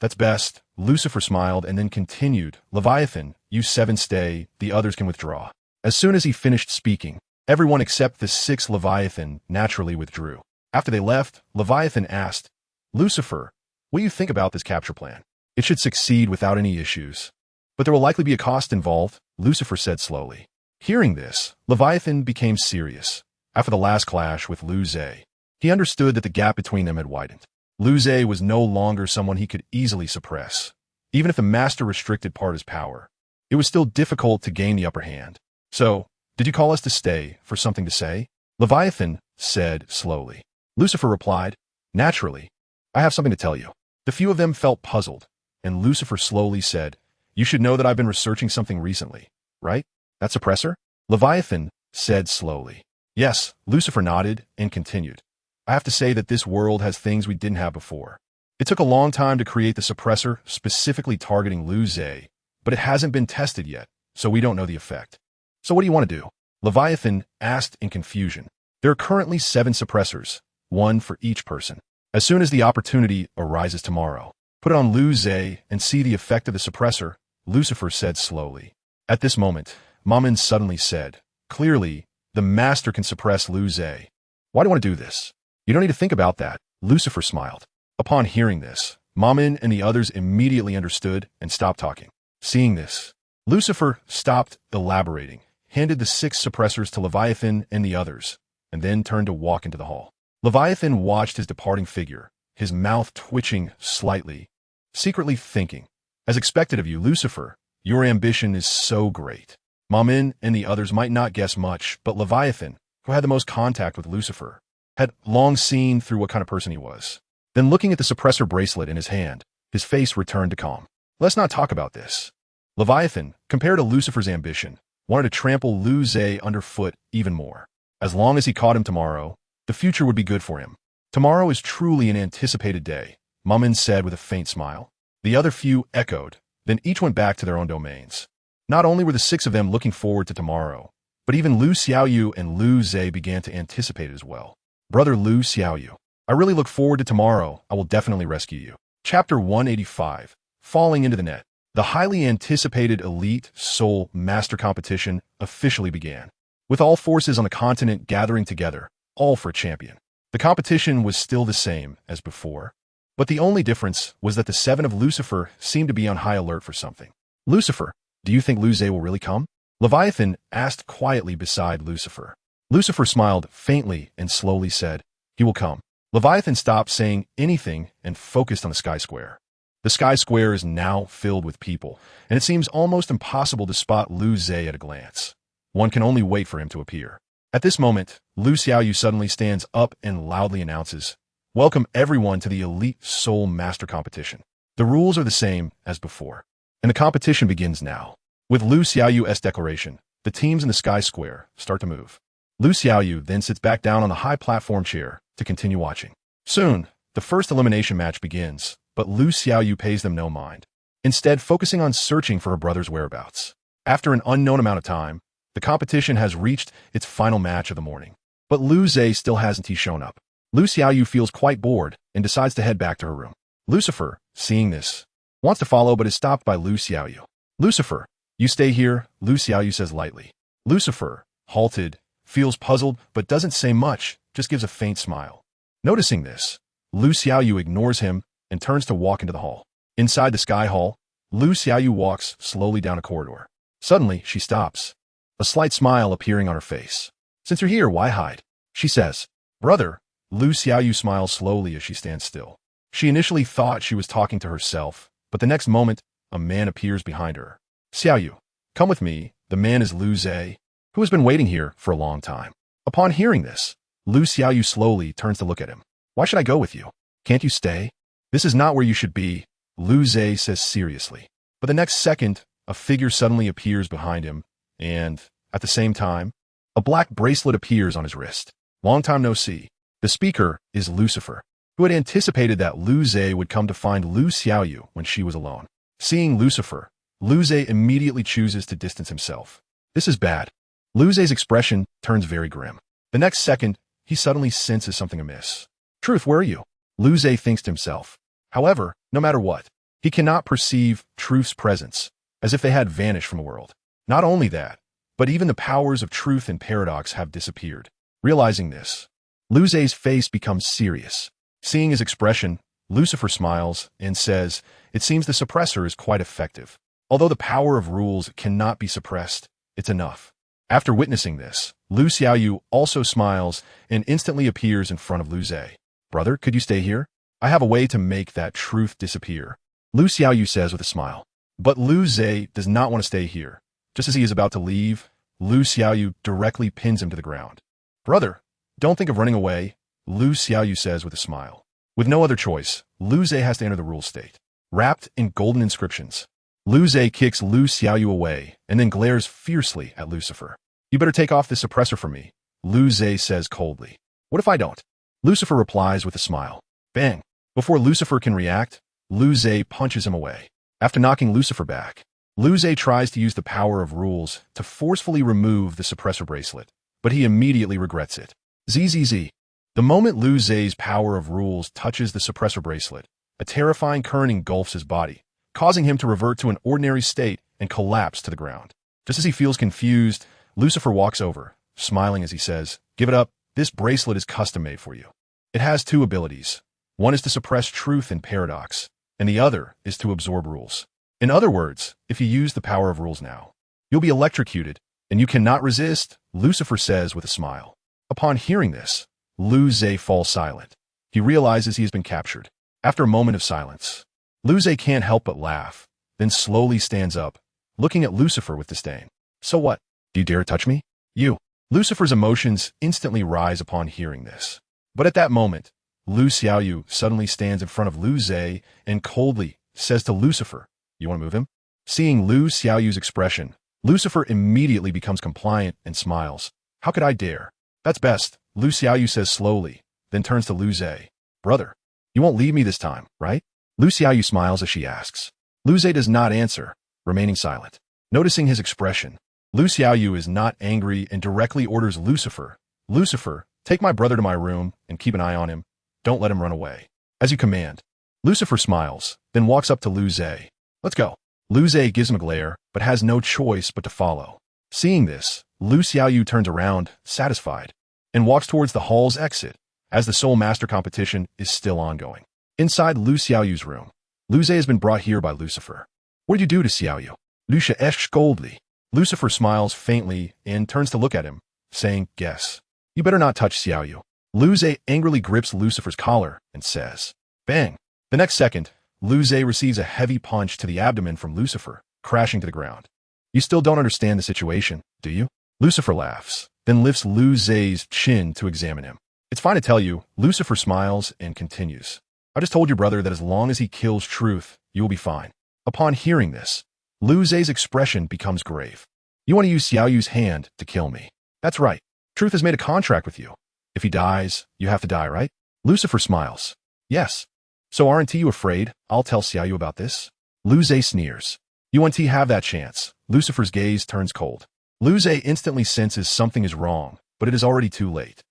That's best. Lucifer smiled and then continued. Leviathan, you seven stay, the others can withdraw. As soon as he finished speaking, everyone except the sixth Leviathan naturally withdrew. After they left, Leviathan asked, Lucifer, what do you think about this capture plan? It should succeed without any issues. But there will likely be a cost involved, Lucifer said slowly. Hearing this, Leviathan became serious. After the last clash with Lu Zhe, he understood that the gap between them had widened. Lu Zhe was no longer someone he could easily suppress. Even if the Master restricted part of his power, it was still difficult to gain the upper hand. So, did you call us to stay for something to say? Leviathan said slowly. Lucifer replied, naturally. I have something to tell you. The few of them felt puzzled, and Lucifer slowly said, you should know that I've been researching something recently, right? That suppressor? Leviathan said slowly. Yes, Lucifer nodded and continued. I have to say that this world has things we didn't have before. It took a long time to create the suppressor specifically targeting Lu Zhe, but it hasn't been tested yet, so we don't know the effect. So what do you want to do? Leviathan asked in confusion. There are currently 7 suppressors, 1 for each person. As soon as the opportunity arises tomorrow, put it on Lu Zhe and see the effect of the suppressor, Lucifer said slowly. At this moment, Mammon suddenly said, clearly, the Master can suppress Lu Zhe. Why do you want to do this? You don't need to think about that, Lucifer smiled. Upon hearing this, Mammon and the others immediately understood and stopped talking. Seeing this, Lucifer stopped elaborating, handed the 6 suppressors to Leviathan and the others, and then turned to walk into the hall. Leviathan watched his departing figure, his mouth twitching slightly, secretly thinking, as expected of you, Lucifer, your ambition is so great. Mammon and the others might not guess much, but Leviathan, who had the most contact with Lucifer, had long seen through what kind of person he was. Then looking at the suppressor bracelet in his hand, his face returned to calm. Let's not talk about this. Leviathan, compared to Lucifer's ambition, wanted to trample Lu Zhe underfoot even more. As long as he caught him tomorrow, the future would be good for him. Tomorrow is truly an anticipated day, Mumin said with a faint smile. The other few echoed, then each went back to their own domains. Not only were the 6 of them looking forward to tomorrow, but even Lu Xiaoyu and Lu Zhe began to anticipate it as well. Brother Lu Xiaoyu, I really look forward to tomorrow. I will definitely rescue you. Chapter 185, Falling into the Net. The highly anticipated Elite Soul Master Competition officially began, with all forces on the continent gathering together, all for a champion. The competition was still the same as before, but the only difference was that the 7 of Lucifer seemed to be on high alert for something. Lucifer, do you think Lu Zhe will really come? Leviathan asked quietly beside Lucifer. Lucifer smiled faintly and slowly said, he will come. Leviathan stopped saying anything and focused on the sky square. The sky square is now filled with people, and it seems almost impossible to spot Lu Zhe at a glance. One can only wait for him to appear. At this moment, Lu Xiaoyu suddenly stands up and loudly announces, welcome everyone to the Elite Soul Master Competition. The rules are the same as before, and the competition begins now. With Lu Xiaoyu's declaration, the teams in the sky square start to move. Lu Xiaoyu then sits back down on the high platform chair to continue watching. Soon, the first elimination match begins, but Lu Xiaoyu pays them no mind, instead focusing on searching for her brother's whereabouts. After an unknown amount of time, the competition has reached its final match of the morning, but Lu Zhe still hasn't shown up. Lu Xiaoyu feels quite bored and decides to head back to her room. Lucifer, seeing this, wants to follow but is stopped by Lu Xiaoyu. Lucifer, you stay here, Lu Xiaoyu says lightly. Lucifer, halted, feels puzzled but doesn't say much, just gives a faint smile. Noticing this, Lu Xiaoyu ignores him and turns to walk into the hall. Inside the sky hall, Lu Xiaoyu walks slowly down a corridor. Suddenly, she stops, a slight smile appearing on her face. Since you're here, why hide? She says. Brother, Lu Xiaoyu smiles slowly as she stands still. She initially thought she was talking to herself, but the next moment, a man appears behind her. Xiaoyu, come with me. The man is Lu Zhe, who has been waiting here for a long time. Upon hearing this, Lu Xiaoyu slowly turns to look at him. Why should I go with you? Can't you stay? This is not where you should be, Lu Zhe says seriously. But the next second, a figure suddenly appears behind him, and, at the same time, a black bracelet appears on his wrist. Long time no see. The speaker is Lucifer, who had anticipated that Lu Zhe would come to find Lu Xiaoyu when she was alone. Seeing Lucifer, Lu Zhe immediately chooses to distance himself. This is bad. Lu Zhe's expression turns very grim. The next second, he suddenly senses something amiss. Truth, where are you? Lu Zhe thinks to himself. However, no matter what, he cannot perceive Truth's presence, as if they had vanished from the world. Not only that, but even the powers of Truth and Paradox have disappeared. Realizing this, Lu Zhe's face becomes serious. Seeing his expression, Lucifer smiles and says, it seems the suppressor is quite effective. Although the power of rules cannot be suppressed, it's enough. After witnessing this, Lu Xiaoyu also smiles and instantly appears in front of Lu Zhe. Brother, could you stay here? I have a way to make that truth disappear, Lu Xiaoyu says with a smile. But Lu Zhe does not want to stay here. Just as he is about to leave, Lu Xiaoyu directly pins him to the ground. Brother, don't think of running away, Lu Xiaoyu says with a smile. With no other choice, Lu Zhe has to enter the rule state. Wrapped in golden inscriptions, Lu Zhe kicks Lu Xiaoyu away and then glares fiercely at Lucifer. You better take off this suppressor for me, Lu Zhe says coldly. What if I don't? Lucifer replies with a smile. Bang! Before Lucifer can react, Lu Zhe punches him away. After knocking Lucifer back, Lu Zhe tries to use the power of rules to forcefully remove the suppressor bracelet, but he immediately regrets it. ZZZ. The moment Lu Zhe's power of rules touches the suppressor bracelet, a terrifying current engulfs his body, causing him to revert to an ordinary state and collapse to the ground. Just as he feels confused, Lucifer walks over, smiling as he says, Give it up, this bracelet is custom-made for you. It has 2 abilities. One is to suppress truth and paradox, and the other is to absorb rules. In other words, if you use the power of rules now, you'll be electrocuted, and you cannot resist, Lucifer says with a smile. Upon hearing this, Lu Zhe falls silent. He realizes he has been captured. After a moment of silence, Lu Zhe can't help but laugh, then slowly stands up, looking at Lucifer with disdain. So what? Do you dare touch me? You. Lucifer's emotions instantly rise upon hearing this. But at that moment, Lu Xiaoyu suddenly stands in front of Lu Zhe and coldly says to Lucifer, You want to move him? Seeing Lu Xiaoyu's expression, Lucifer immediately becomes compliant and smiles. How could I dare? That's best, Lu Xiaoyu says slowly, then turns to Lu Zhe. Brother, you won't leave me this time, right? Lu Xiaoyu smiles as she asks. Lu Zhe does not answer, remaining silent. Noticing his expression, Lu Xiaoyu is not angry and directly orders Lucifer, Lucifer, take my brother to my room and keep an eye on him. Don't let him run away. As you command. Lucifer smiles, then walks up to Lu Zhe. Let's go. Lu Zhe gives him a glare, but has no choice but to follow. Seeing this, Lu Xiaoyu turns around, satisfied, and walks towards the hall's exit, as the Soul Master competition is still ongoing. Inside Lu Xiaoyu's room, Lu Zhe has been brought here by Lucifer. What did you do to Xiaoyu? Lucia scoldly. Lucifer smiles faintly and turns to look at him, saying, guess. You better not touch Xiaoyu. Lu Zhe angrily grips Lucifer's collar and says, bang. The next second, Lu Zhe receives a heavy punch to the abdomen from Lucifer, crashing to the ground. You still don't understand the situation, do you? Lucifer laughs, then lifts Lu Zhe's chin to examine him. It's fine to tell you, Lucifer smiles and continues. I just told your brother that as long as he kills truth, you will be fine. Upon hearing this, Lu Zhe's expression becomes grave. You want to use Xiaoyu's hand to kill me. That's right. Truth has made a contract with you. If he dies, you have to die, right? Lucifer smiles. Yes. So aren't you afraid I'll tell Xiaoyu about this? Lu Zhe sneers. You won't have that chance. Lucifer's gaze turns cold. Lu Zhe instantly senses something is wrong, but it is already too late.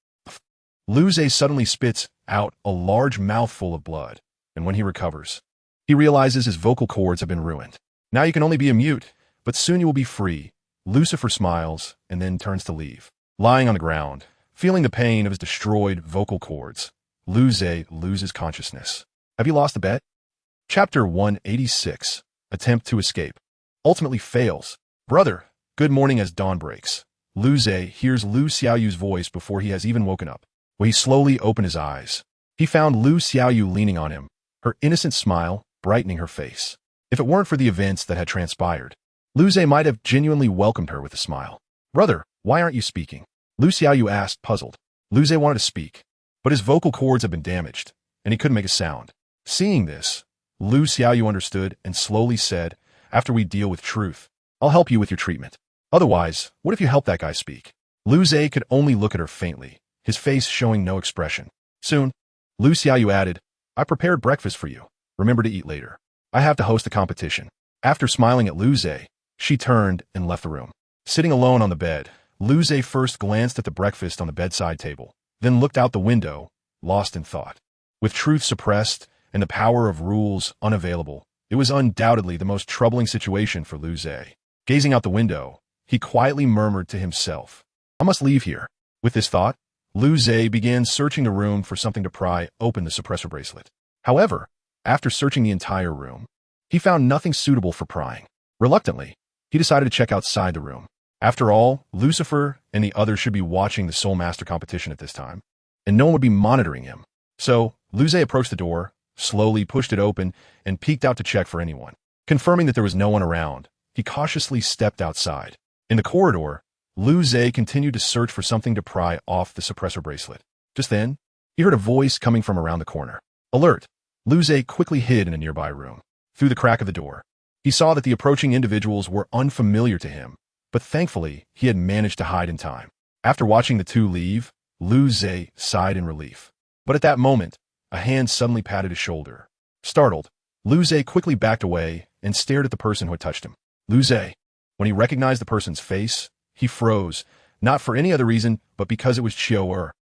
Lu Zhe suddenly spits out a large mouthful of blood, and when he recovers, he realizes his vocal cords have been ruined. Now you can only be a mute, but soon you will be free. Lucifer smiles and then turns to leave. Lying on the ground, feeling the pain of his destroyed vocal cords, Lu Zhe loses consciousness. Have you lost the bet? Chapter 186. Attempt to escape. Ultimately fails. Brother, good morning. As dawn breaks, Lu Zhe hears Lu Xiaoyu's voice before he has even woken up. When he slowly opened his eyes, he found Lu Xiaoyu leaning on him, her innocent smile brightening her face. If it weren't for the events that had transpired, Lu Zhe might have genuinely welcomed her with a smile. Brother, why aren't you speaking? Lu Xiaoyu asked, puzzled. Lu Zhe wanted to speak, but his vocal cords had been damaged, and he couldn't make a sound. Seeing this, Lu Xiaoyu understood and slowly said, after we deal with truth, I'll help you with your treatment. Otherwise, what if you help that guy speak? Lu Zhe could only look at her faintly, his face showing no expression. Soon, Lu Xiaoyu added, I prepared breakfast for you. Remember to eat later. I have to host a competition. After smiling at Lu Zhe, she turned and left the room. Sitting alone on the bed, Lu Zhe first glanced at the breakfast on the bedside table, then looked out the window, lost in thought. With truth suppressed and the power of rules unavailable, it was undoubtedly the most troubling situation for Lu Zhe. Gazing out the window, he quietly murmured to himself, I must leave here. With this thought, Lu Zhe began searching the room for something to pry open the suppressor bracelet. However, after searching the entire room, he found nothing suitable for prying. Reluctantly, he decided to check outside the room. After all, Lucifer and the others should be watching the Soul Master competition at this time, and no one would be monitoring him. So, Lu Zhe approached the door, slowly pushed it open, and peeked out to check for anyone. Confirming that there was no one around, he cautiously stepped outside. In the corridor, Lu Zhe continued to search for something to pry off the suppressor bracelet. Just then, he heard a voice coming from around the corner. Alert! Lu Zhe quickly hid in a nearby room. Through the crack of the door, he saw that the approaching individuals were unfamiliar to him, but thankfully, he had managed to hide in time. After watching the two leave, Lu Zhe sighed in relief. But at that moment, a hand suddenly patted his shoulder. Startled, Lu Zhe quickly backed away and stared at the person who had touched him. Lu Zhe. When he recognized the person's face, he froze, not for any other reason, but because it was Qiu Er.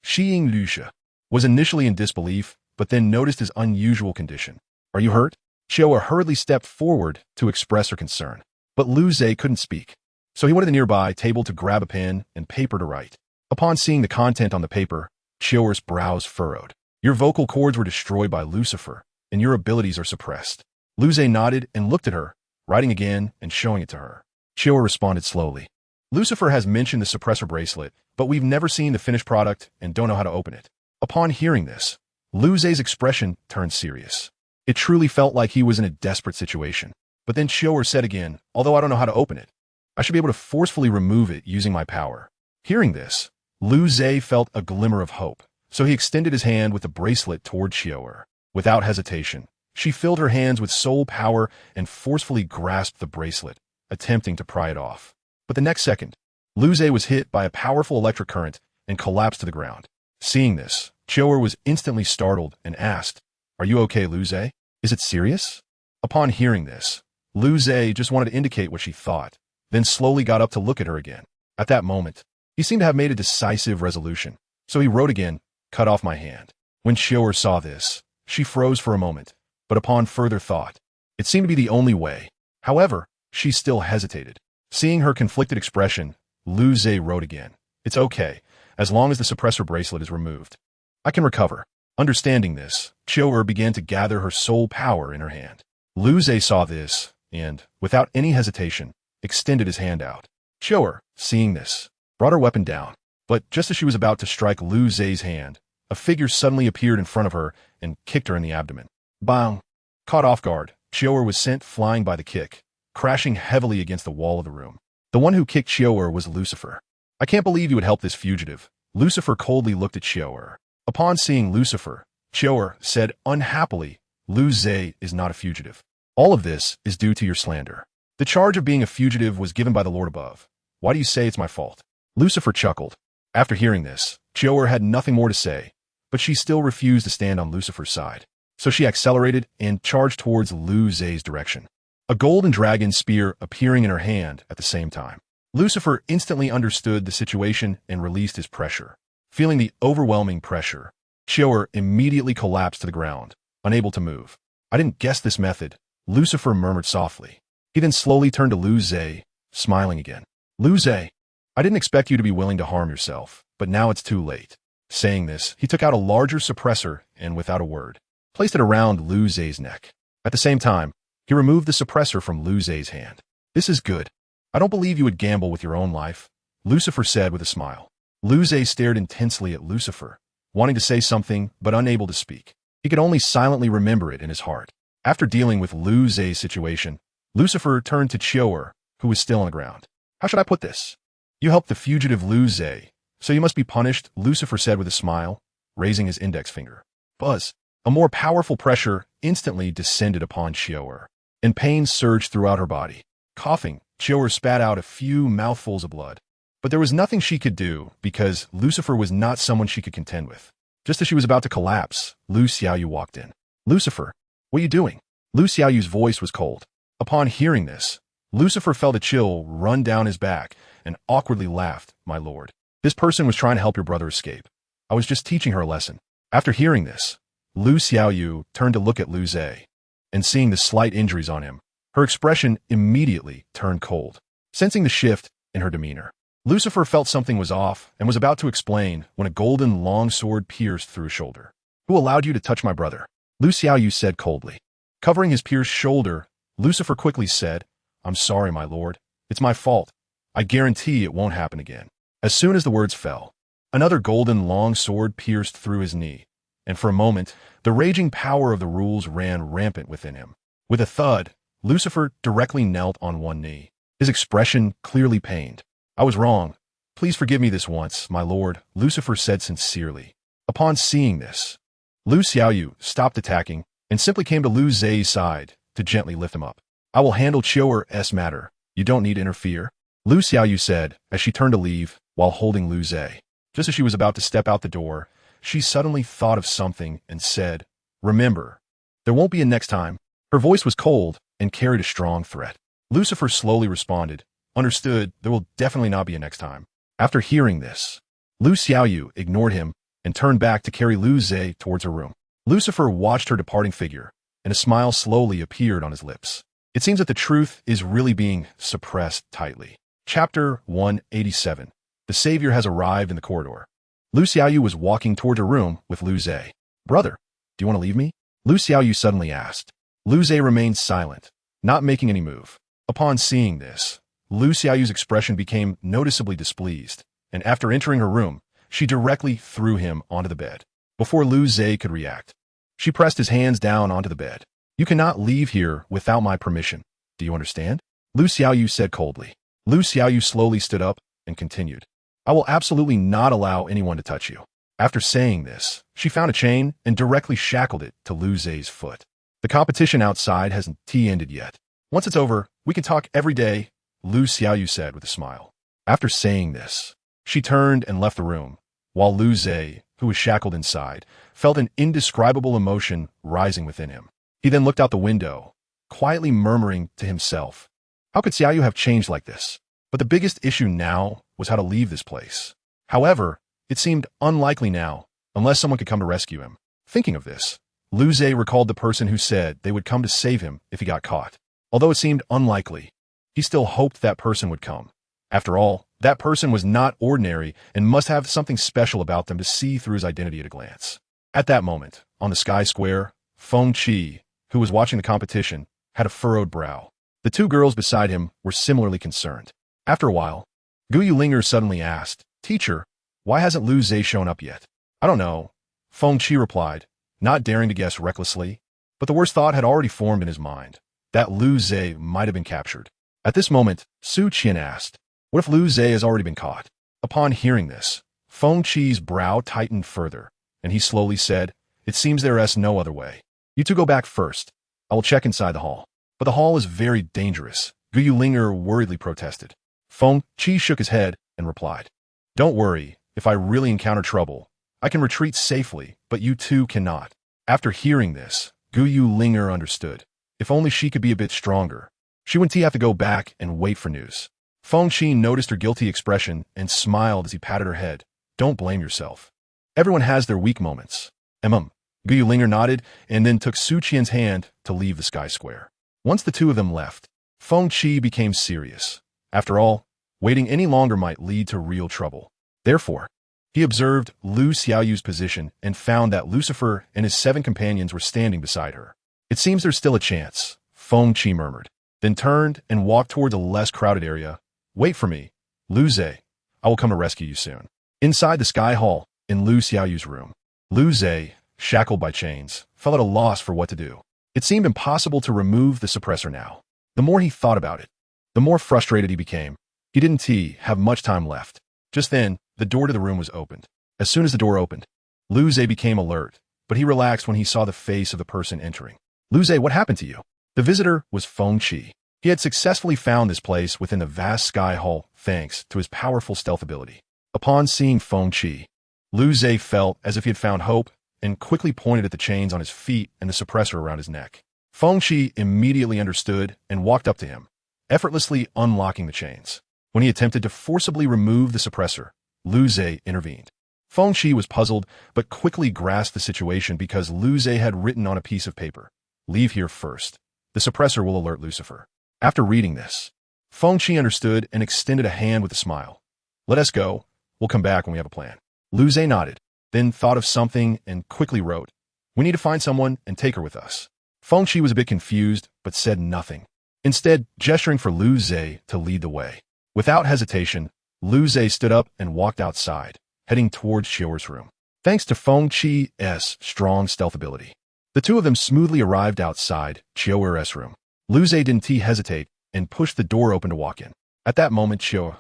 Xiying Lucia was initially in disbelief, but then noticed his unusual condition. Are you hurt? Qiu hurriedly stepped forward to express her concern. But Lu Zhe couldn't speak, so he went to the nearby table to grab a pen and paper to write. Upon seeing the content on the paper, Qiu's brows furrowed. Your vocal cords were destroyed by Lucifer, and your abilities are suppressed. Lu Zhe nodded and looked at her, writing again and showing it to her. Qiu responded slowly. Lucifer has mentioned the suppressor bracelet, but we've never seen the finished product and don't know how to open it. Upon hearing this, Lu Zhe's expression turned serious. It truly felt like he was in a desperate situation. But then Qiu said again, although I don't know how to open it, I should be able to forcefully remove it using my power. Hearing this, Lu Zhe felt a glimmer of hope, so he extended his hand with the bracelet toward Qiu. Without hesitation, She filled her hands with soul power and forcefully grasped the bracelet, attempting to pry it off. But the next second, Lu Zhe was hit by a powerful electric current and collapsed to the ground. Seeing this, Chiaoer was instantly startled and asked, "Are you okay, Lu Zhe? Is it serious?" Upon hearing this, Lu Zhe just wanted to indicate what she thought, then slowly got up to look at her again. At that moment, he seemed to have made a decisive resolution, so he wrote again, "Cut off my hand." When Chiaoer saw this, she froze for a moment, but upon further thought, it seemed to be the only way. However, she still hesitated. Seeing her conflicted expression, Lu Zhe wrote again, "It's okay, as long as the suppressor bracelet is removed. I can recover." Understanding this, Chiaoer began to gather her soul power in her hand. Lu Zhe saw this, and, without any hesitation, extended his hand out. Chiaoer, seeing this, brought her weapon down, but just as she was about to strike Lu Zhe's hand, a figure suddenly appeared in front of her and kicked her in the abdomen. Bang! Caught off guard, Chiaoer was sent flying by the kick, crashing heavily against the wall of the room. The one who kicked Chiaoer was Lucifer. "I can't believe you would help this fugitive." Lucifer coldly looked at Chiaoer. Upon seeing Lucifer, Chiaoer said unhappily, "Lu Zhe is not a fugitive. All of this is due to your slander. The charge of being a fugitive was given by the Lord above. Why do you say it's my fault?" Lucifer chuckled. After hearing this, Chiaoer had nothing more to say, but she still refused to stand on Lucifer's side. So she accelerated and charged towards Lu Zhe's direction, a golden dragon spear appearing in her hand at the same time. Lucifer instantly understood the situation and released his pressure. Feeling the overwhelming pressure, Chiaoer immediately collapsed to the ground, unable to move. "I didn't guess this method," Lucifer murmured softly. He then slowly turned to Lu Zhe, smiling again. "Lu Zhe, I didn't expect you to be willing to harm yourself, but now it's too late." Saying this, he took out a larger suppressor and, without a word, placed it around Lu Zhe's neck. At the same time, he removed the suppressor from Lu Zhe's hand. "This is good. I don't believe you would gamble with your own life," Lucifer said with a smile. Lu Zhe stared intensely at Lucifer, wanting to say something but unable to speak. He could only silently remember it in his heart. After dealing with Lu Zhe's situation, Lucifer turned to Chiaoer, who was still on the ground. "How should I put this? You helped the fugitive Lu Zhe, so you must be punished," Lucifer said with a smile, raising his index finger. Buzz! A more powerful pressure instantly descended upon Chiaoer, and pain surged throughout her body. Coughing, Chiaoer spat out a few mouthfuls of blood. But there was nothing she could do, because Lucifer was not someone she could contend with. Just as she was about to collapse, Lu Xiaoyu walked in. "Lucifer, what are you doing?" Lu Xiaoyu's voice was cold. Upon hearing this, Lucifer felt a chill run down his back and awkwardly laughed. "My lord, this person was trying to help your brother escape. I was just teaching her a lesson." After hearing this, Lu Xiaoyu turned to look at Lu Zhe, and seeing the slight injuries on him, her expression immediately turned cold. Sensing the shift in her demeanor, Lucifer felt something was off and was about to explain when a golden longsword pierced through his shoulder. "Who allowed you to touch my brother?" Lu Xiaoyu said coldly. Covering his pierced shoulder, Lucifer quickly said, "I'm sorry, my lord. It's my fault. I guarantee it won't happen again." As soon as the words fell, another golden longsword pierced through his knee, and for a moment, the raging power of the rules ran rampant within him. With a thud, Lucifer directly knelt on one knee, his expression clearly pained. "I was wrong. Please forgive me this once, my lord," Lucifer said sincerely. Upon seeing this, Lu Xiaoyu stopped attacking and simply came to Lu Zhe's side to gently lift him up. "I will handle Chiaoer's matter. You don't need to interfere," Lu Xiaoyu said as she turned to leave while holding Lu Zhe. Just as she was about to step out the door, she suddenly thought of something and said, "Remember, there won't be a next time." Her voice was cold and carried a strong threat. Lucifer slowly responded, "Understood, there will definitely not be a next time." After hearing this, Lu Xiaoyu ignored him and turned back to carry Lu Zhe towards her room. Lucifer watched her departing figure, and a smile slowly appeared on his lips. It seems that the truth is really being suppressed tightly. Chapter 187. The Savior has arrived in the corridor. Lu Xiaoyu was walking toward her room with Lu Zhe. "Brother, do you want to leave me?" Lu Xiaoyu suddenly asked. Lu Zhe remained silent, not making any move. Upon seeing this, Lu Xiaoyu's expression became noticeably displeased, and after entering her room, she directly threw him onto the bed. Before Lu Zhe could react, she pressed his hands down onto the bed. "You cannot leave here without my permission. Do you understand?" Lu Xiaoyu said coldly. Lu Xiaoyu slowly stood up and continued. "I will absolutely not allow anyone to touch you." After saying this, she found a chain and directly shackled it to Lu Zhe's foot. The competition outside hasn't ended yet. Once it's over, we can talk every day, Lu Xiaoyu said with a smile. After saying this, she turned and left the room, while Lu Zhe, who was shackled inside, felt an indescribable emotion rising within him. He then looked out the window, quietly murmuring to himself, how could Xiaoyu have changed like this? But the biggest issue now was how to leave this place. However, it seemed unlikely now, unless someone could come to rescue him. Thinking of this, Lu Zhe recalled the person who said they would come to save him if he got caught. Although it seemed unlikely, he still hoped that person would come. After all, that person was not ordinary and must have something special about them to see through his identity at a glance. At that moment, on the sky square, Feng Qi, who was watching the competition, had a furrowed brow. The two girls beside him were similarly concerned. After a while, Gu Yulinger suddenly asked, Teacher, why hasn't Lu Zhe shown up yet? I don't know, Feng Qi replied, not daring to guess recklessly. But the worst thought had already formed in his mind, that Lu Zhe might have been captured. At this moment, Su Qian asked, what if Lu Zhe has already been caught? Upon hearing this, Feng Qi's brow tightened further, and he slowly said, it seems there is no other way. You two go back first. I will check inside the hall. But the hall is very dangerous, Gu Yulinger worriedly protested. Feng Qi shook his head and replied, don't worry, if I really encounter trouble, I can retreat safely, but you two cannot. After hearing this, Gu Yulinger understood. If only she could be a bit stronger. She wouldn't have to go back and wait for news. Feng Qi noticed her guilty expression and smiled as he patted her head. Don't blame yourself. Everyone has their weak moments. Gu Yulinger nodded and then took Su Qian's hand to leave the sky square. Once the two of them left, Feng Qi became serious. After all, waiting any longer might lead to real trouble. Therefore, he observed Lu Xiaoyu's position and found that Lucifer and his 7 companions were standing beside her. It seems there's still a chance, Feng Qi murmured, then turned and walked towards a less crowded area. Wait for me, Lu Zhe. I will come to rescue you soon. Inside the Sky Hall, in Lu Xiaoyu's room, Lu Zhe, shackled by chains, felt at a loss for what to do. It seemed impossible to remove the suppressor now. The more he thought about it, the more frustrated he became. He didn't have much time left. Just then, the door to the room was opened. As soon as the door opened, Lu Zhe became alert, but he relaxed when he saw the face of the person entering. Lu Zhe, what happened to you? The visitor was Feng Qi. He had successfully found this place within the vast Sky Hall thanks to his powerful stealth ability. Upon seeing Feng Qi, Lu Zhe felt as if he had found hope and quickly pointed at the chains on his feet and the suppressor around his neck. Feng Qi immediately understood and walked up to him, effortlessly unlocking the chains. When he attempted to forcibly remove the suppressor, Lu Zhe intervened. Feng Qi was puzzled, but quickly grasped the situation because Lu Zhe had written on a piece of paper, leave here first. The suppressor will alert Lucifer. After reading this, Feng Qi understood and extended a hand with a smile. Let us go. We'll come back when we have a plan. Lu Zhe nodded, then thought of something and quickly wrote, we need to find someone and take her with us. Feng Qi was a bit confused, but said nothing, instead gesturing for Lu Zhe to lead the way. Without hesitation, Lu Zhe stood up and walked outside, heading towards Qiuer's room. Thanks to Feng Qi's strong stealth ability, the two of them smoothly arrived outside Qiuer's room. Lu Zhe didn't hesitate and pushed the door open to walk in. At that moment, Qiuer,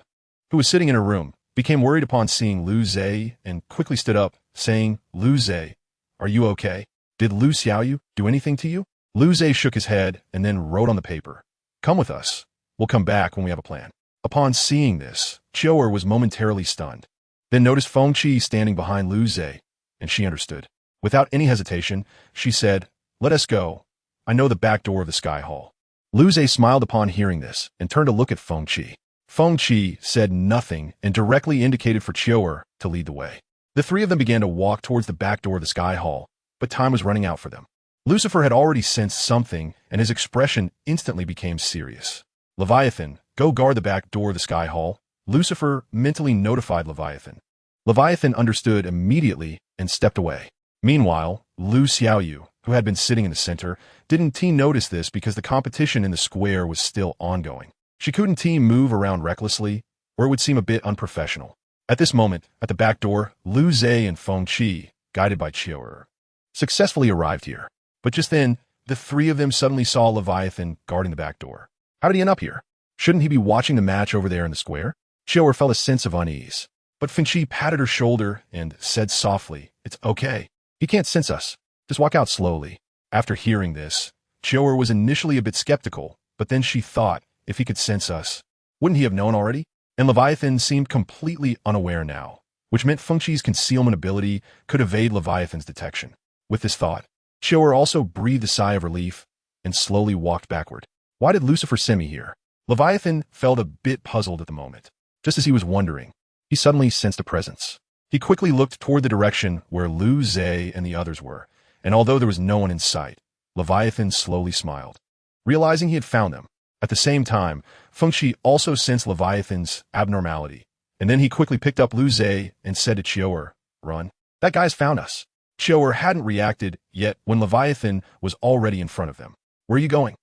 who was sitting in her room, became worried upon seeing Lu Zhe and quickly stood up, saying, Lu Zhe, are you okay? Did Lu Xiaoyu do anything to you? Lu Zhe shook his head and then wrote on the paper, come with us. We'll come back when we have a plan. Upon seeing this, Qiuer was momentarily stunned, then noticed Feng Qi standing behind Lu Zhe, and she understood. Without any hesitation, she said, let us go. I know the back door of the Sky Hall. Lu Zhe smiled upon hearing this and turned to look at Feng Qi. Feng Qi said nothing and directly indicated for Qiuer to lead the way. The three of them began to walk towards the back door of the Sky Hall, but time was running out for them. Lucifer had already sensed something, and his expression instantly became serious. Leviathan, go guard the back door of the Sky Hall. Lucifer mentally notified Leviathan. Leviathan understood immediately and stepped away. Meanwhile, Lu Xiaoyu, who had been sitting in the center, didn't notice this because the competition in the square was still ongoing. She couldn't move around recklessly, or it would seem a bit unprofessional. At this moment, at the back door, Lu Zhe and Feng Qi, guided by Qiuer, successfully arrived here. But just then, the three of them suddenly saw Leviathan guarding the back door. How did he end up here? Shouldn't he be watching the match over there in the square? Qiuer felt a sense of unease. But Feng Qi patted her shoulder and said softly, it's okay. He can't sense us. Just walk out slowly. After hearing this, Chior was initially a bit skeptical, but then she thought, if he could sense us, wouldn't he have known already? And Leviathan seemed completely unaware now, which meant Fengchi's concealment ability could evade Leviathan's detection. With this thought, Chior also breathed a sigh of relief and slowly walked backward. Why did Lucifer send me here? Leviathan felt a bit puzzled at the moment. Just as he was wondering, he suddenly sensed a presence. He quickly looked toward the direction where Lu Zhe and the others were, and although there was no one in sight, Leviathan slowly smiled, realizing he had found them. At the same time, Fengchi also sensed Leviathan's abnormality, and then he quickly picked up Lu Zhe and said to Chior, "Run. That guy's found us." Chior hadn't reacted yet when Leviathan was already in front of them. "Where are you going?"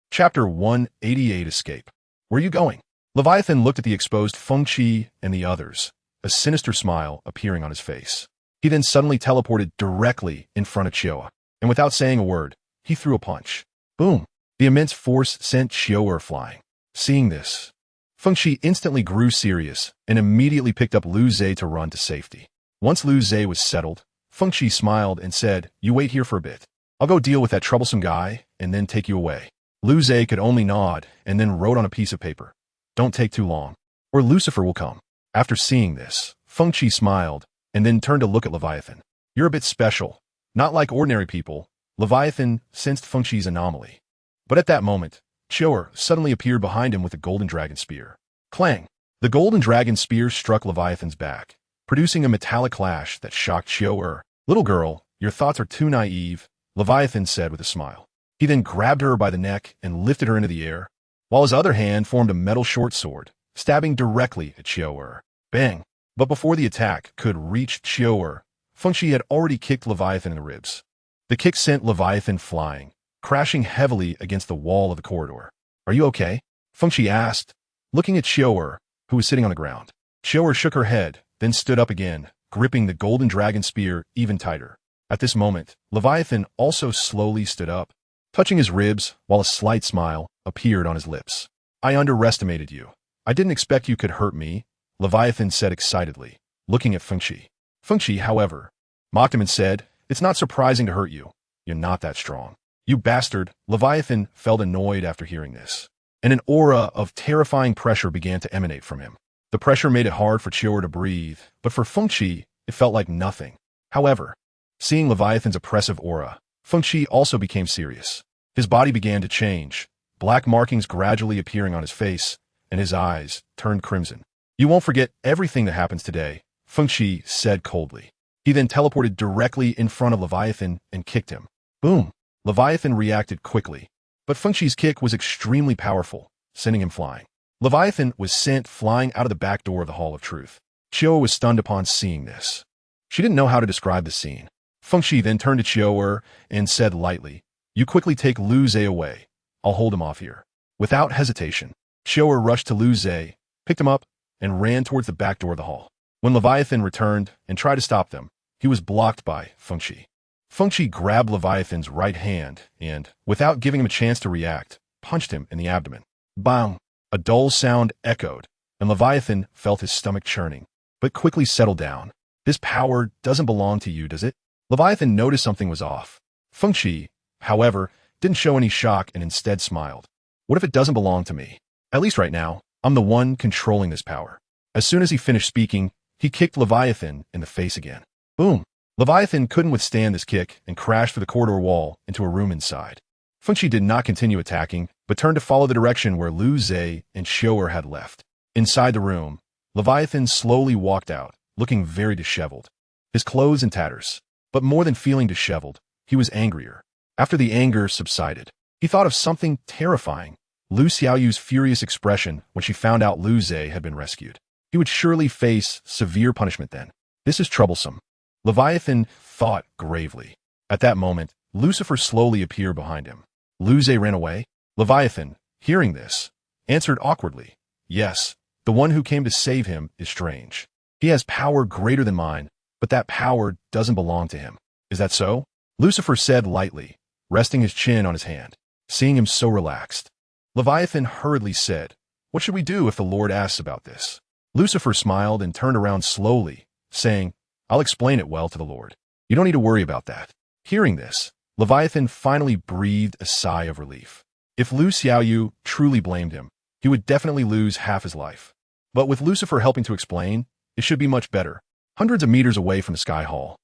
Chapter 188 Escape. "Where are you going?" Leviathan looked at the exposed Fengchi and the others, a sinister smile appearing on his face. He then suddenly teleported directly in front of Chior, and without saying a word, he threw a punch. Boom! The immense force sent Chior flying. Seeing this, Fengchi instantly grew serious and immediately picked up Lu Zhe to run to safety. Once Lu Zhe was settled, Fengchi smiled and said, "You wait here for a bit. I'll go deal with that troublesome guy and then take you away." Lu Zhe could only nod and then wrote on a piece of paper, "Don't take too long, or Lucifer will come." After seeing this, Fengchi smiled and then turned to look at Leviathan. "You're a bit special. Not like ordinary people." Leviathan sensed Fengchi's anomaly. But at that moment, Chior suddenly appeared behind him with a golden dragon spear. Clang! The golden dragon spear struck Leviathan's back, producing a metallic clash that shocked Chior. "Little girl, your thoughts are too naive," Leviathan said with a smile. He then grabbed her by the neck and lifted her into the air, while his other hand formed a metal short sword, stabbing directly at Chior. Bang! But before the attack could reach Chior, Fengchi had already kicked Leviathan in the ribs. The kick sent Leviathan flying, crashing heavily against the wall of the corridor. "Are you okay?" Fengchi asked, looking at Chior, who was sitting on the ground. Chior shook her head, then stood up again, gripping the golden dragon spear even tighter. At this moment, Leviathan also slowly stood up, touching his ribs while a slight smile appeared on his lips. "I underestimated you. I didn't expect you could hurt me," Leviathan said excitedly, looking at Fengchi. Fengchi, however, mocked him and said, "It's not surprising to hurt you. You're not that strong." "You bastard," Leviathan felt annoyed after hearing this, and an aura of terrifying pressure began to emanate from him. The pressure made it hard for Chior to breathe, but for Fengchi, it felt like nothing. However, seeing Leviathan's oppressive aura, Fengchi also became serious. His body began to change, black markings gradually appearing on his face, and his eyes turned crimson. "You won't forget everything that happens today," Fengchi said coldly. He then teleported directly in front of Leviathan and kicked him. Boom! Leviathan reacted quickly, but Fengchi's kick was extremely powerful, sending him flying. Leviathan was sent flying out of the back door of the Hall of Truth. Chior was stunned upon seeing this. She didn't know how to describe the scene. Fengchi then turned to Chior and said lightly, "You quickly take Lu Zhe away. I'll hold him off here." Without hesitation, Chior rushed to Lu Zhe, picked him up, and ran towards the back door of the hall. When Leviathan returned and tried to stop them, he was blocked by Fengchi. Fengchi grabbed Leviathan's right hand and, without giving him a chance to react, punched him in the abdomen. Bang! A dull sound echoed, and Leviathan felt his stomach churning, but quickly settled down. "This power doesn't belong to you, does it?" Leviathan noticed something was off. Fengchi, however, didn't show any shock and instead smiled. "What if it doesn't belong to me? At least right now, I'm the one controlling this power." As soon as he finished speaking, he kicked Leviathan in the face again. Boom! Leviathan couldn't withstand this kick and crashed through the corridor wall into a room inside. Fengchi did not continue attacking, but turned to follow the direction where Lu Zhe and Chior had left. Inside the room, Leviathan slowly walked out, looking very disheveled. His clothes in tatters. But more than feeling disheveled, he was angrier. After the anger subsided, he thought of something terrifying. Lu Xiaoyu's furious expression when she found out Lu Zhe had been rescued. He would surely face severe punishment then. This is troublesome, Leviathan thought gravely. At that moment, Lucifer slowly appeared behind him. Lu Zhe ran away? Leviathan, hearing this, answered awkwardly, "Yes, the one who came to save him is strange. He has power greater than mine, but that power doesn't belong to him." "Is that so?" Lucifer said lightly, resting his chin on his hand. Seeing him so relaxed, Leviathan hurriedly said, "What should we do if the Lord asks about this?" Lucifer smiled and turned around slowly, saying, "I'll explain it well to the Lord. You don't need to worry about that." Hearing this, Leviathan finally breathed a sigh of relief. If Lu Xiaoyu truly blamed him, he would definitely lose half his life. But with Lucifer helping to explain, it should be much better. Hundreds of meters away from the Sky Hall,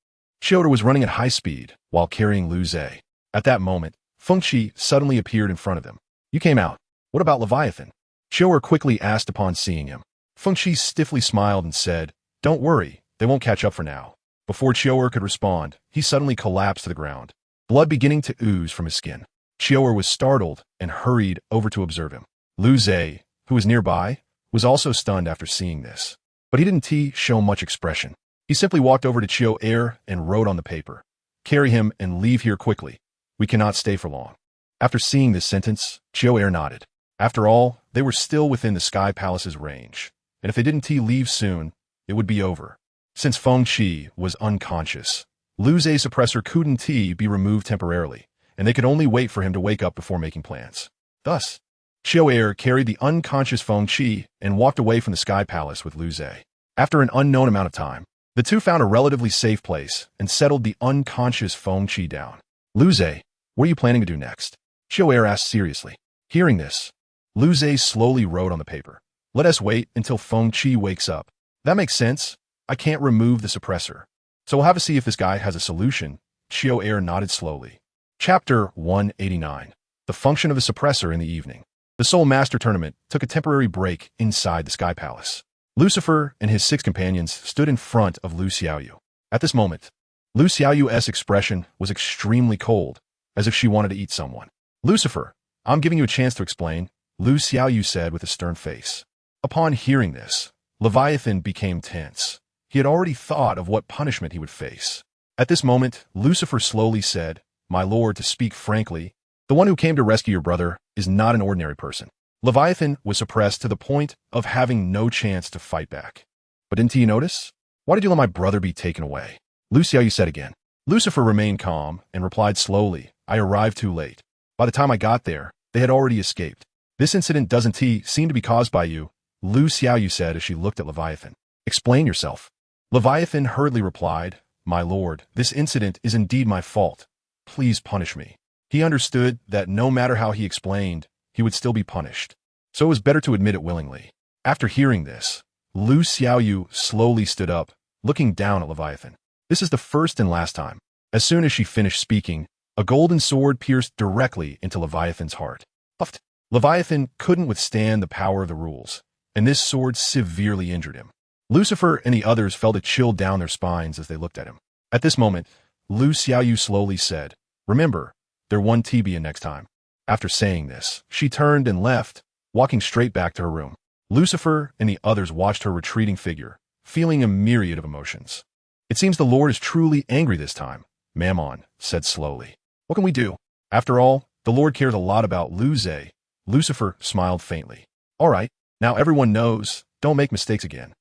Xiaoda was running at high speed while carrying Lu Zhe. At that moment, Feng Qi suddenly appeared in front of them. You came out. What about Leviathan? Xiaoda quickly asked upon seeing him. Feng Qi stiffly smiled and said, Don't worry, they won't catch up for now. Before Xiaoda could respond, he suddenly collapsed to the ground, blood beginning to ooze from his skin. Xiaoda was startled and hurried over to observe him. Lu Zhe, who was nearby, was also stunned after seeing this. But he didn't show much expression. He simply walked over to Qiu Er and wrote on the paper, Carry him and leave here quickly. We cannot stay for long. After seeing this sentence, Qiu Er nodded. After all, they were still within the Sky Palace's range, and if they didn't leave soon, it would be over. Since Feng Qi was unconscious, Lu Zhe's suppressor couldn't be removed temporarily, and they could only wait for him to wake up before making plans. Thus, Qiu Er carried the unconscious Feng Qi and walked away from the Sky Palace with Lu Zhe. After an unknown amount of time, the two found a relatively safe place and settled the unconscious Feng Qi down. Lu Zhe, what are you planning to do next? Qiu Er asked seriously. Hearing this, Lu Zhe slowly wrote on the paper, Let us wait until Feng Qi wakes up. That makes sense. I can't remove the suppressor. So we'll have to see if this guy has a solution. Qiu Er nodded slowly. Chapter 189. The function of the suppressor in the evening. The Soul Master Tournament took a temporary break inside the Sky Palace. Lucifer and his 6 companions stood in front of Lu Xiaoyu. At this moment, Lu Xiaoyu's expression was extremely cold, as if she wanted to eat someone. Lucifer, I'm giving you a chance to explain, Lu Xiaoyu said with a stern face. Upon hearing this, Leviathan became tense. He had already thought of what punishment he would face. At this moment, Lucifer slowly said, My lord, to speak frankly, the one who came to rescue your brother is not an ordinary person. Leviathan was suppressed to the point of having no chance to fight back. But didn't you notice? Why did you let my brother be taken away? Lu Xiaoyu said again. Lucifer remained calm and replied slowly, I arrived too late. By the time I got there, they had already escaped. This incident doesn't seem to be caused by you, Lu Xiaoyu said as she looked at Leviathan. Explain yourself. Leviathan hurriedly replied, My lord, this incident is indeed my fault. Please punish me. He understood that no matter how he explained, he would still be punished. So it was better to admit it willingly. After hearing this, Lu Xiaoyu slowly stood up, looking down at Leviathan. This is the first and last time. As soon as she finished speaking, a golden sword pierced directly into Leviathan's heart. Puffed. Leviathan couldn't withstand the power of the rules, and this sword severely injured him. Lucifer and the others felt a chill down their spines as they looked at him. At this moment, Lu Xiaoyu slowly said, Remember, there won't be a next time. After saying this, she turned and left, walking straight back to her room. Lucifer and the others watched her retreating figure, feeling a myriad of emotions. It seems the Lord is truly angry this time, Mammon said slowly. What can we do? After all, the Lord cares a lot about Lu Zhe. Lucifer smiled faintly. All right, now everyone knows, don't make mistakes again.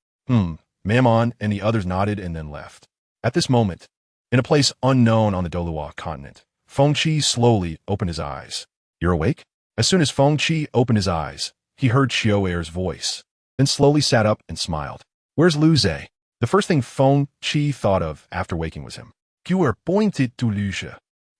Mammon and the others nodded and then left. At this moment, in a place unknown on the Dolua continent, Feng Qi slowly opened his eyes. You're awake? As soon as Feng Qi opened his eyes, he heard Qiu Er's voice, then slowly sat up and smiled. Where's Lu Zhe? The first thing Feng Qi thought of after waking was him. Qiu Er pointed to Lu Zhe,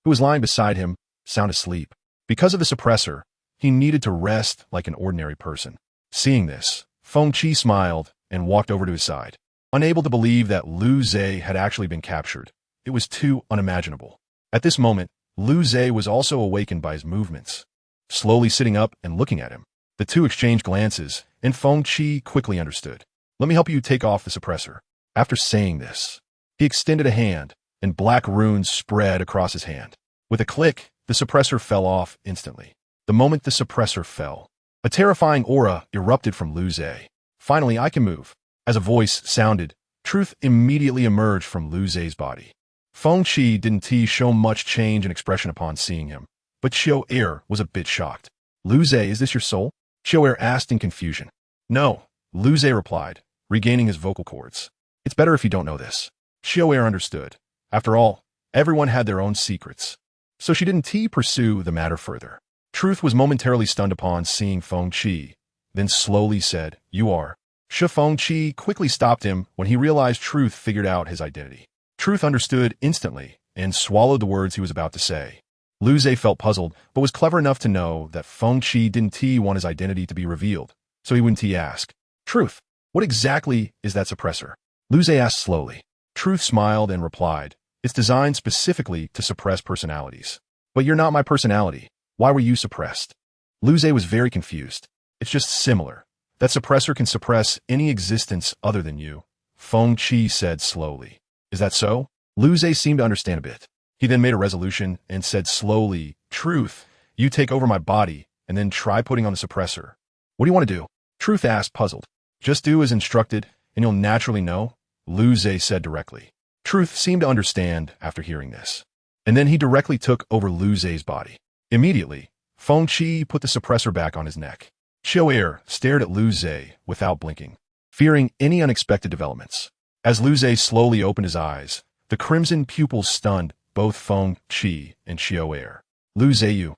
who was lying beside him, sound asleep. Because of the suppressor, he needed to rest like an ordinary person. Seeing this, Feng Qi smiled and walked over to his side. Unable to believe that Lu Zhe had actually been captured, it was too unimaginable. At this moment, Lu Zhe was also awakened by his movements. Slowly sitting up and looking at him, the two exchanged glances, and Feng Qi quickly understood. Let me help you take off the suppressor. After saying this, he extended a hand, and black runes spread across his hand. With a click, the suppressor fell off instantly. The moment the suppressor fell, a terrifying aura erupted from Lu Zhe. Finally, I can move. As a voice sounded, truth immediately emerged from Lu Zhe's body. Feng Qi didn't show much change in expression upon seeing him, but Qiu Er was a bit shocked. Lu Zhe, is this your soul? Qiu Er asked in confusion. No, Lu Zhe replied, regaining his vocal cords. It's better if you don't know this. Qiu Er understood. After all, everyone had their own secrets. So she didn't pursue the matter further. Truth was momentarily stunned upon seeing Feng Qi, then slowly said, You are. Feng Qi quickly stopped him when he realized Truth figured out his identity. Truth understood instantly and swallowed the words he was about to say. Lu Zhe felt puzzled, but was clever enough to know that Feng Qi didn't want his identity to be revealed, so he wouldn't ask. Truth, what exactly is that suppressor? Lu Zhe asked slowly. Truth smiled and replied, it's designed specifically to suppress personalities. But you're not my personality. Why were you suppressed? Lu Zhe was very confused. It's just similar. That suppressor can suppress any existence other than you, Feng Qi said slowly. Is that so? Lu Zhe seemed to understand a bit. He then made a resolution and said slowly, Truth, you take over my body and then try putting on the suppressor. What do you want to do? Truth asked, puzzled. Just do as instructed and you'll naturally know, Lu Zhe said directly. Truth seemed to understand after hearing this. And then he directly took over Lu Zhe's body. Immediately, Feng Qi put the suppressor back on his neck. Qiu'er stared at Lu Zhe without blinking, fearing any unexpected developments. As Lu Zhe slowly opened his eyes, the crimson pupils stunned both Feng Qi and Qiu'er. Lu Zhe, you.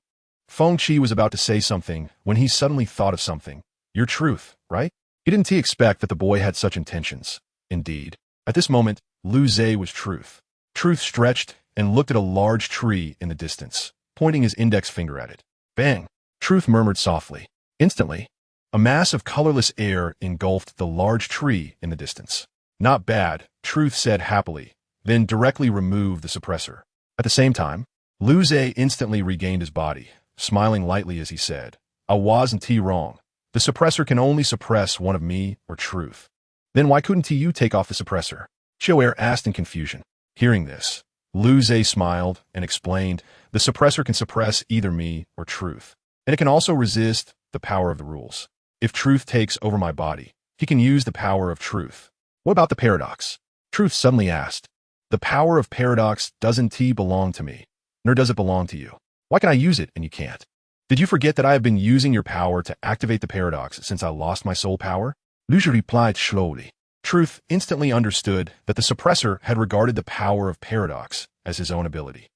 Feng Qi was about to say something when he suddenly thought of something. Your Truth, right? He didn't expect that the boy had such intentions. Indeed, at this moment, Lu Zhe was Truth. Truth stretched and looked at a large tree in the distance, pointing his index finger at it. Bang! Truth murmured softly. Instantly, a mass of colorless air engulfed the large tree in the distance. Not bad, Truth said happily, then directly removed the suppressor. At the same time, Lu Zhe instantly regained his body, smiling lightly as he said, I wasn't wrong. The suppressor can only suppress one of me or Truth. Then why couldn't you take off the suppressor? Qiu'er asked in confusion. Hearing this, Lu Zhe smiled and explained, the suppressor can suppress either me or Truth, and it can also resist the power of the rules. If Truth takes over my body, he can use the power of Truth. What about the paradox? Truth suddenly asked. The power of paradox doesn't belong to me, nor does it belong to you. Why can I use it and you can't? Did you forget that I have been using your power to activate the paradox since I lost my soul power? Lu Zhe replied slowly. Truth instantly understood that the suppressor had regarded the power of paradox as his own ability.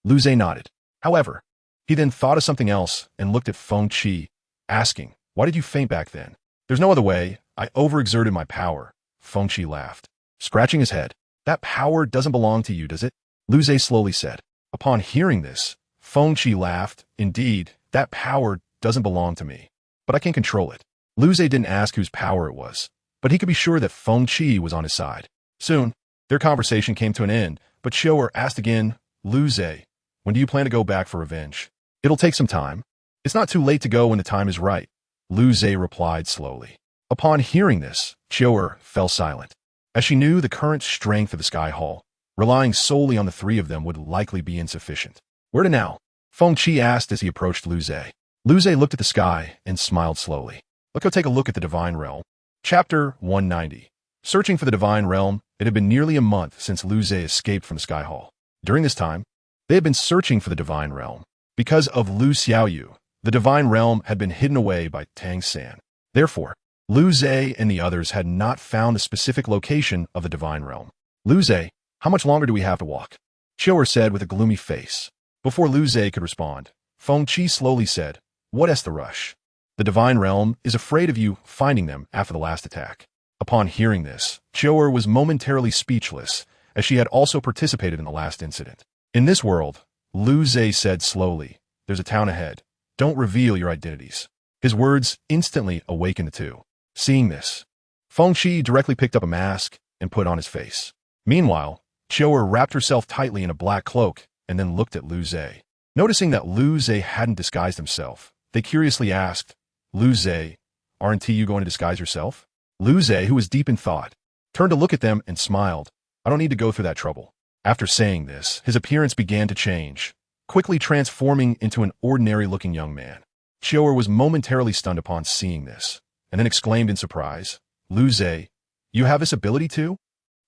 Lu Zhe nodded. However, he then thought of something else and looked at Feng Qi, asking, why did you faint back then? There's no other way. I overexerted my power. Feng Qi laughed, scratching his head. That power doesn't belong to you, does it? Lu Zhe slowly said. Upon hearing this, Feng Qi laughed. Indeed, that power doesn't belong to me, but I can control it. Lu Zhe didn't ask whose power it was, but he could be sure that Feng Qi was on his side. Soon, their conversation came to an end, but Qiu'er asked again, Lu Zhe, when do you plan to go back for revenge? It'll take some time. It's not too late to go when the time is right, Lu Zhe replied slowly. Upon hearing this, Qiu'er fell silent, as she knew the current strength of the Sky Hall, relying solely on the three of them would likely be insufficient. Where to now? Feng Qi asked as he approached Lu Zhe. Lu Zhe looked at the sky and smiled slowly. Let's go take a look at the Divine Realm. Chapter 190. Searching for the Divine Realm, it had been nearly a month since Lu Zhe escaped from the Sky Hall. During this time, they had been searching for the Divine Realm. Because of Lu Xiaoyu, the Divine Realm had been hidden away by Tang San. Therefore, Lu Zhe and the others had not found the specific location of the Divine Realm. Lu Zhe, how much longer do we have to walk? Qiu'er said with a gloomy face. Before Lu Zhe could respond, Feng Qi slowly said, What's the rush? The Divine Realm is afraid of you finding them after the last attack. Upon hearing this, Qiu'er was momentarily speechless, as she had also participated in the last incident. In this world, Lu Zhe said slowly, There's a town ahead. Don't reveal your identities. His words instantly awakened the two. Seeing this, Feng Qi directly picked up a mask and put on his face. Meanwhile, Qiu'er wrapped herself tightly in a black cloak and then looked at Lu Zhe. Noticing that Lu Zhe hadn't disguised himself, they curiously asked, Lu Zhe, aren't you going to disguise yourself? Lu Zhe, who was deep in thought, turned to look at them and smiled. I don't need to go through that trouble. After saying this, his appearance began to change, quickly transforming into an ordinary-looking young man. Qiu'er was momentarily stunned upon seeing this, and then exclaimed in surprise, Lu Zhe, you have this ability too?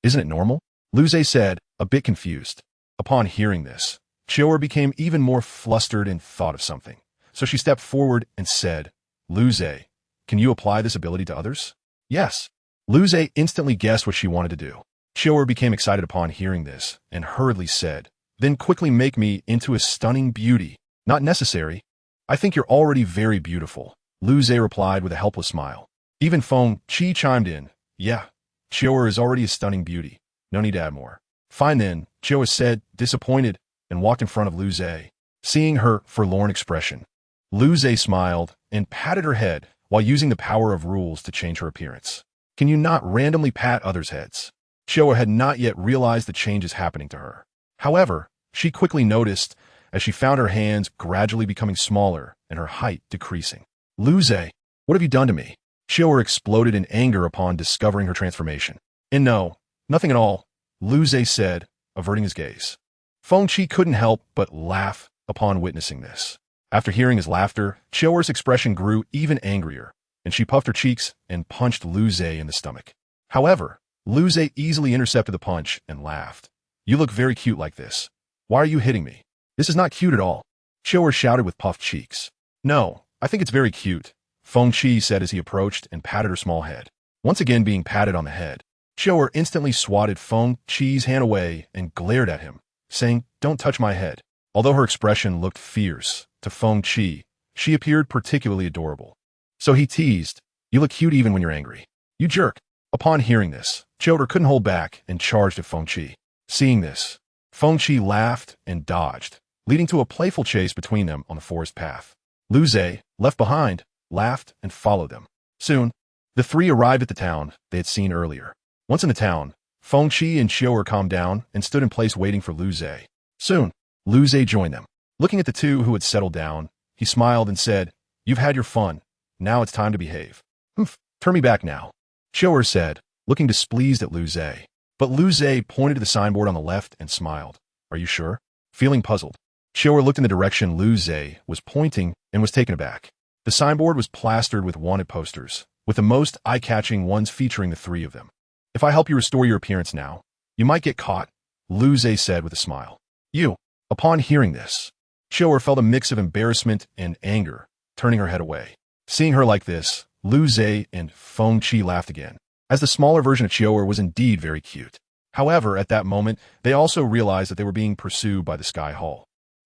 Isn't it normal? Lu Zhe said, a bit confused. Upon hearing this, Qiu'er became even more flustered and thought of something, so she stepped forward and said, Lu Zhe, can you apply this ability to others? Yes. Lu Zhe instantly guessed what she wanted to do. Qiu'er became excited upon hearing this and hurriedly said, Then quickly make me into a stunning beauty. Not necessary. I think you're already very beautiful, Lu Zhe replied with a helpless smile. Even Feng Qi chimed in, Yeah, Qiu'er is already a stunning beauty. No need to add more. Fine then, Qiu'er said, disappointed, and walked in front of Lu Zhe. Seeing her forlorn expression, Lu Zhe smiled and patted her head while using the power of rules to change her appearance. Can you not randomly pat others' heads? Xiao had not yet realized the changes happening to her. However, she quickly noticed as she found her hands gradually becoming smaller and her height decreasing. Lu Zhe, what have you done to me? Xiao exploded in anger upon discovering her transformation. And no, nothing at all, Lu Zhe said, averting his gaze. Feng Qi couldn't help but laugh upon witnessing this. After hearing his laughter, Xiao's expression grew even angrier, and she puffed her cheeks and punched Lu Zhe in the stomach. However, Lu Zhe easily intercepted the punch and laughed. You look very cute like this. Why are you hitting me? This is not cute at all. Xiao shouted with puffed cheeks. No, I think it's very cute, Feng Qi said as he approached and patted her small head. Once again being patted on the head, Xiao instantly swatted Feng Qi's hand away and glared at him, saying, Don't touch my head. Although her expression looked fierce, to Feng Qi, she appeared particularly adorable. So he teased, You look cute even when you're angry. You jerk. Upon hearing this, Xiao couldn't hold back and charged at Feng Qi. Seeing this, Feng Qi laughed and dodged, leading to a playful chase between them on the forest path. Lu Zhe, left behind, laughed and followed them. Soon, the three arrived at the town they had seen earlier. Once in the town, Feng Qi and Xiao calmed down and stood in place waiting for Lu Zhe. Soon, Lu Zhe joined them. Looking at the two who had settled down, he smiled and said, You've had your fun. Now it's time to behave. Turn me back now, Xiao said, looking displeased at Lu Zhe. But Lu Zhe pointed to the signboard on the left and smiled. Are you sure? Feeling puzzled, Xiao looked in the direction Lu Zhe was pointing and was taken aback. The signboard was plastered with wanted posters, with the most eye-catching ones featuring the three of them. If I help you restore your appearance now, you might get caught, Lu Zhe said with a smile. You. Upon hearing this, Xiao felt a mix of embarrassment and anger, turning her head away. Seeing her like this, Lu Zhe and Feng Qi laughed again, as the smaller version of Xiao was indeed very cute. However, at that moment, they also realized that they were being pursued by the Sky Hall,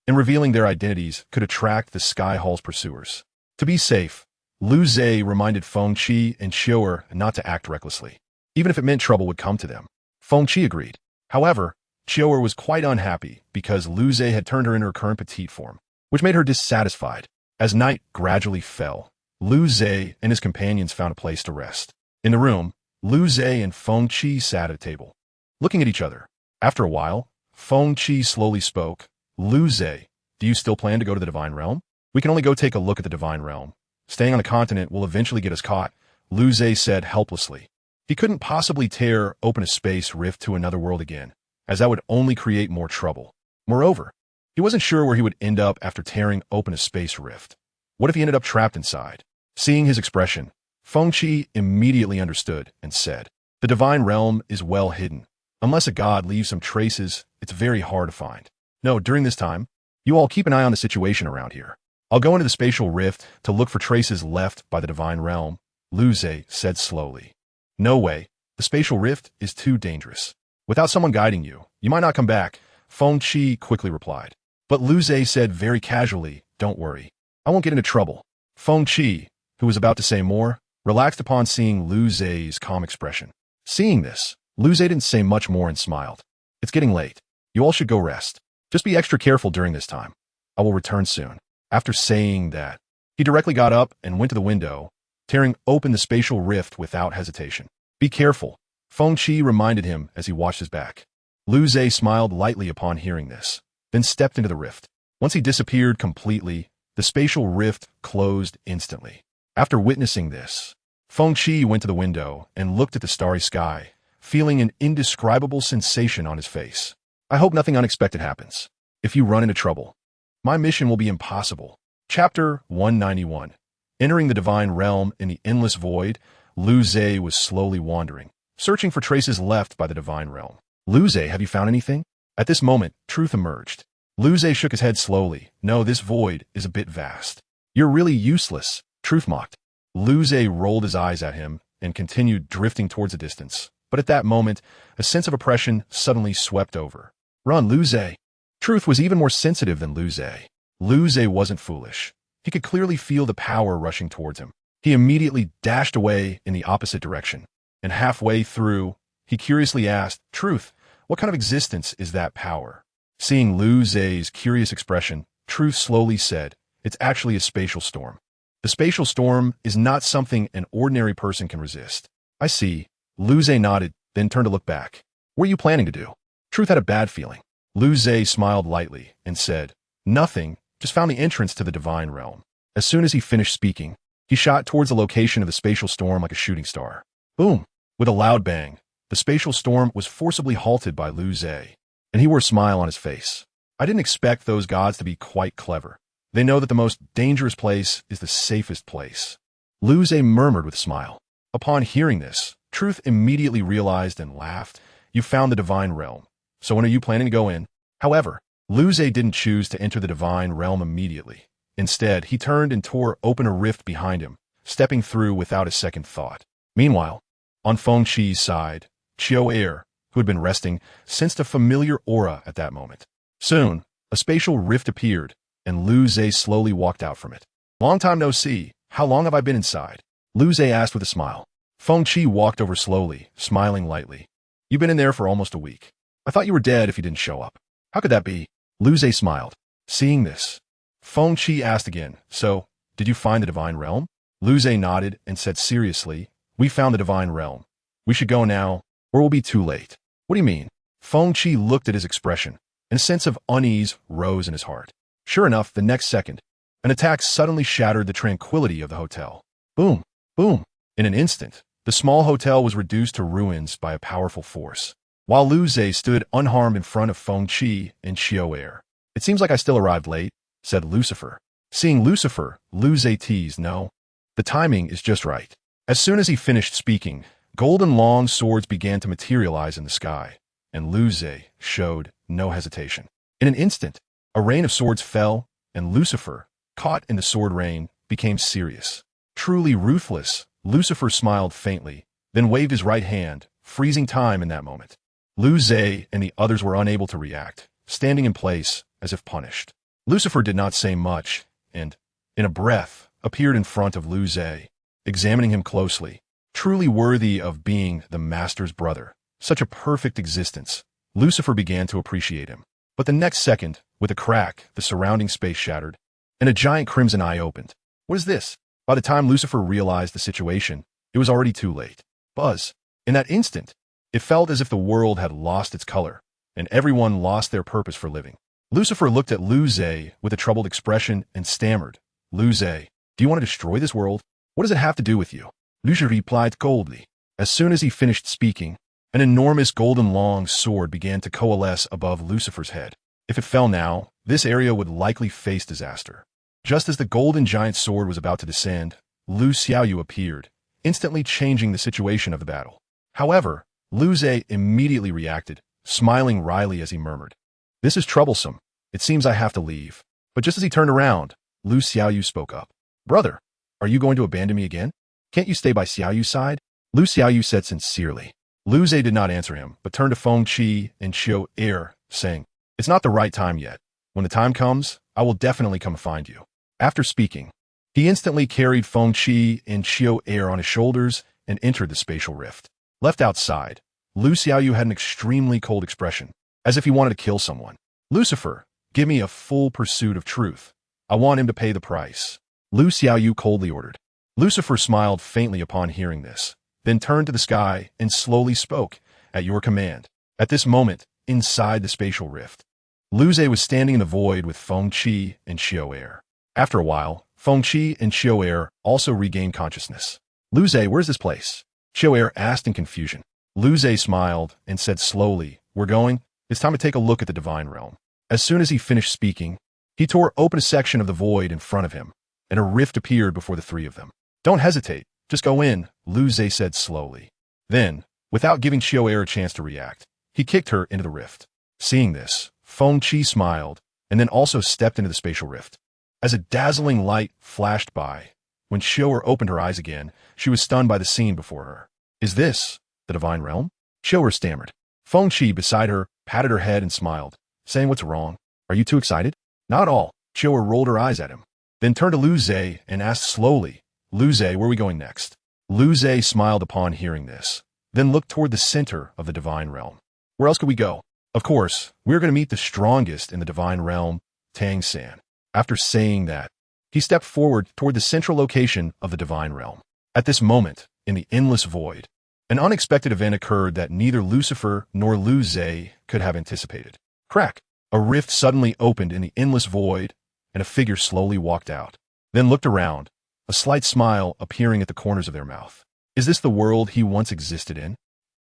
and revealing their identities could attract the Sky Hall's pursuers. To be safe, Lu Zhe reminded Feng Qi and Xiao not to act recklessly, even if it meant trouble would come to them. Feng Qi agreed. However, Xiao was quite unhappy because Lu Zhe had turned her into her current petite form, which made her dissatisfied. As night gradually fell, Lu Zhe and his companions found a place to rest. In the room, Lu Zhe and Feng Qi sat at a table, looking at each other. After a while, Feng Qi slowly spoke. Lu Zhe, do you still plan to go to the Divine Realm? We can only go take a look at the Divine Realm. Staying on the continent will eventually get us caught, Lu Zhe said helplessly. He couldn't possibly tear open a space rift to another world again, as that would only create more trouble. Moreover, he wasn't sure where he would end up after tearing open a space rift. What if he ended up trapped inside? Seeing his expression, Feng Qi immediately understood and said, The Divine Realm is well hidden. Unless a god leaves some traces, it's very hard to find. No, during this time, you all keep an eye on the situation around here. I'll go into the spatial rift to look for traces left by the Divine Realm, Lu Zhe said slowly. No way, the spatial rift is too dangerous. Without someone guiding you, you might not come back, Feng Qi quickly replied. But Lu Zhe said very casually, Don't worry. I won't get into trouble. Feng Qi, who was about to say more, relaxed upon seeing Lu Zhe's calm expression. Seeing this, Lu Zhe didn't say much more and smiled. It's getting late. You all should go rest. Just be extra careful during this time. I will return soon. After saying that, he directly got up and went to the window, tearing open the spatial rift without hesitation. Be careful, Feng Qi reminded him as he watched his back. Lu Zhe smiled lightly upon hearing this, then stepped into the rift. Once he disappeared completely, the spatial rift closed instantly. After witnessing this, Feng Qi went to the window and looked at the starry sky, feeling an indescribable sensation on his face. I hope nothing unexpected happens. If you run into trouble, my mission will be impossible. Chapter 191. Entering the Divine Realm in the Endless Void, Lu Zhe was slowly wandering, searching for traces left by the Divine Realm. Lu Zhe, have you found anything? At this moment, truth emerged. Lu Zhe shook his head slowly. No, this void is a bit vast. You're really useless, Truth mocked. Lu Zhe rolled his eyes at him and continued drifting towards a distance. But at that moment, a sense of oppression suddenly swept over. Run, Lu Zhe. Truth was even more sensitive than Lu Zhe. Lu Zhe wasn't foolish. He could clearly feel the power rushing towards him. He immediately dashed away in the opposite direction. And halfway through, he curiously asked, Truth, what kind of existence is that power? Seeing Lu Zhe's curious expression, Truth slowly said, "It's actually a spatial storm. The spatial storm is not something an ordinary person can resist." "I see." Lu Zhe nodded, then turned to look back. "What are you planning to do?" Truth had a bad feeling. Lu Zhe smiled lightly and said, "Nothing, just found the entrance to the divine realm." As soon as he finished speaking, he shot towards the location of the spatial storm like a shooting star. Boom! With a loud bang, the spatial storm was forcibly halted by Lu Zhe, and he wore a smile on his face. "I didn't expect those gods to be quite clever. They know that the most dangerous place is the safest place." Lu Zhe murmured with a smile. Upon hearing this, Truth immediately realized and laughed. "You found the divine realm. So when are you planning to go in?" However, Lu Zhe didn't choose to enter the divine realm immediately. Instead, he turned and tore open a rift behind him, stepping through without a second thought. Meanwhile, on Feng Qi's side, Qiu Er, who had been resting, sensed a familiar aura at that moment. Soon, a spatial rift appeared, and Lu Zhe slowly walked out from it. "Long time no see. How long have I been inside?" Lu Zhe asked with a smile. Feng Qi walked over slowly, smiling lightly. "You've been in there for almost a week. I thought you were dead if you didn't show up." "How could that be?" Lu Zhe smiled. Seeing this, Feng Qi asked again, "So, did you find the divine realm?" Lu Zhe nodded and said seriously, "We found the divine realm. We should go now, or we'll be too late." "What do you mean?" Feng Qi looked at his expression, and a sense of unease rose in his heart. Sure enough, the next second, an attack suddenly shattered the tranquility of the hotel. Boom! Boom! In an instant, the small hotel was reduced to ruins by a powerful force, while Lu Zhe stood unharmed in front of Feng Qi and Qiu Er. "It seems like I still arrived late," said Lucifer. Seeing Lucifer, Lu Zhe teased, "No, the timing is just right." As soon as he finished speaking, golden long swords began to materialize in the sky, and Lu Zhe showed no hesitation. In an instant, a rain of swords fell, and Lucifer, caught in the sword rain, became serious. Truly ruthless, Lucifer smiled faintly, then waved his right hand, freezing time in that moment. Lu Zhe and the others were unable to react, standing in place as if punished. Lucifer did not say much, and, in a breath, appeared in front of Lu Zhe, examining him closely. Truly worthy of being the master's brother, such a perfect existence, Lucifer began to appreciate him. But the next second, with a crack, the surrounding space shattered, and a giant crimson eye opened. "What is this?" By the time Lucifer realized the situation, it was already too late. Buzz. In that instant, it felt as if the world had lost its color, and everyone lost their purpose for living. Lucifer looked at Lu Zhe with a troubled expression and stammered, "Lu Zhe, do you want to destroy this world? What does it have to do with you?" Lu Zhe replied coldly. As soon as he finished speaking, an enormous golden long sword began to coalesce above Lucifer's head. If it fell now, this area would likely face disaster. Just as the golden giant sword was about to descend, Lu Xiaoyu appeared, instantly changing the situation of the battle. However, Lu Zhe immediately reacted, smiling wryly as he murmured, "This is troublesome. It seems I have to leave." But just as he turned around, Lu Xiaoyu spoke up. "Brother, are you going to abandon me again? Can't you stay by Xiaoyu's side?" Lu Xiaoyu said sincerely. Lu Zhe did not answer him, but turned to Feng Qi and Qiu Er, saying, "It's not the right time yet. When the time comes, I will definitely come find you." After speaking, he instantly carried Feng Qi and Qiu Er on his shoulders and entered the spatial rift. Left outside, Lu Xiaoyu had an extremely cold expression, as if he wanted to kill someone. "Lucifer, give me a full pursuit of truth. I want him to pay the price," Lu Xiaoyu coldly ordered. Lucifer smiled faintly upon hearing this, then turned to the sky and slowly spoke, "At your command." At this moment, inside the spatial rift, Lu Zhe was standing in the void with Feng Qi and Qiu Er. After a while, Feng Qi and Qiu Er also regained consciousness. "Lu Zhe, where's this place?" Qiu Er asked in confusion. Lu Zhe smiled and said slowly, "We're going. It's time to take a look at the divine realm." As soon as he finished speaking, he tore open a section of the void in front of him, and a rift appeared before the three of them. "Don't hesitate. Just go in," Lu Zhe said slowly. Then, without giving Qiu Er a chance to react, he kicked her into the rift. Seeing this, Feng Qi smiled, and then also stepped into the spatial rift. As a dazzling light flashed by, when Qiu Er opened her eyes again, she was stunned by the scene before her. "Is this the divine realm?" Qiu Er stammered. Feng Qi beside her patted her head and smiled, saying, "What's wrong? Are you too excited?" "Not at all." Qiu Er rolled her eyes at him, then turned to Lu Zhe and asked slowly, "Lu Zhe, where are we going next?" Lu Zhe smiled upon hearing this, then looked toward the center of the divine realm. "Where else could we go?" "Of course, we're going to meet the strongest in the divine realm, Tang San." After saying that, he stepped forward toward the central location of the divine realm. At this moment, in the endless void, an unexpected event occurred that neither Lucifer nor Lu Zhe could have anticipated. Crack! A rift suddenly opened in the endless void, and a figure slowly walked out, then looked around, a slight smile appearing at the corners of their mouth. Is this the world he once existed in?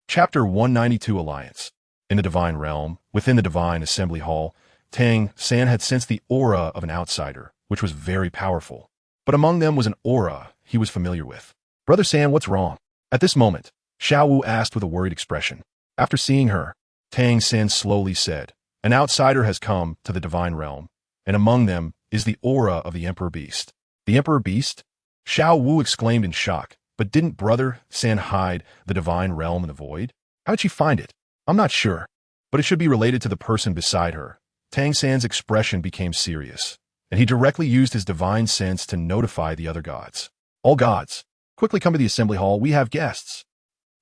Chapter 192 Alliance. In the divine realm, within the divine assembly hall, Tang San had sensed the aura of an outsider, which was very powerful. But among them was an aura he was familiar with. Brother San, what's wrong? At this moment, Xiao Wu asked with a worried expression. After seeing her, Tang San slowly said, an outsider has come to the divine realm, and among them is the aura of the Emperor Beast. The Emperor Beast? Xiao Wu exclaimed in shock. But didn't Brother San hide the divine realm in the void? How did she find it? I'm not sure, but it should be related to the person beside her. Tang San's expression became serious, and he directly used his divine sense to notify the other gods. All gods, quickly come to the assembly hall, we have guests.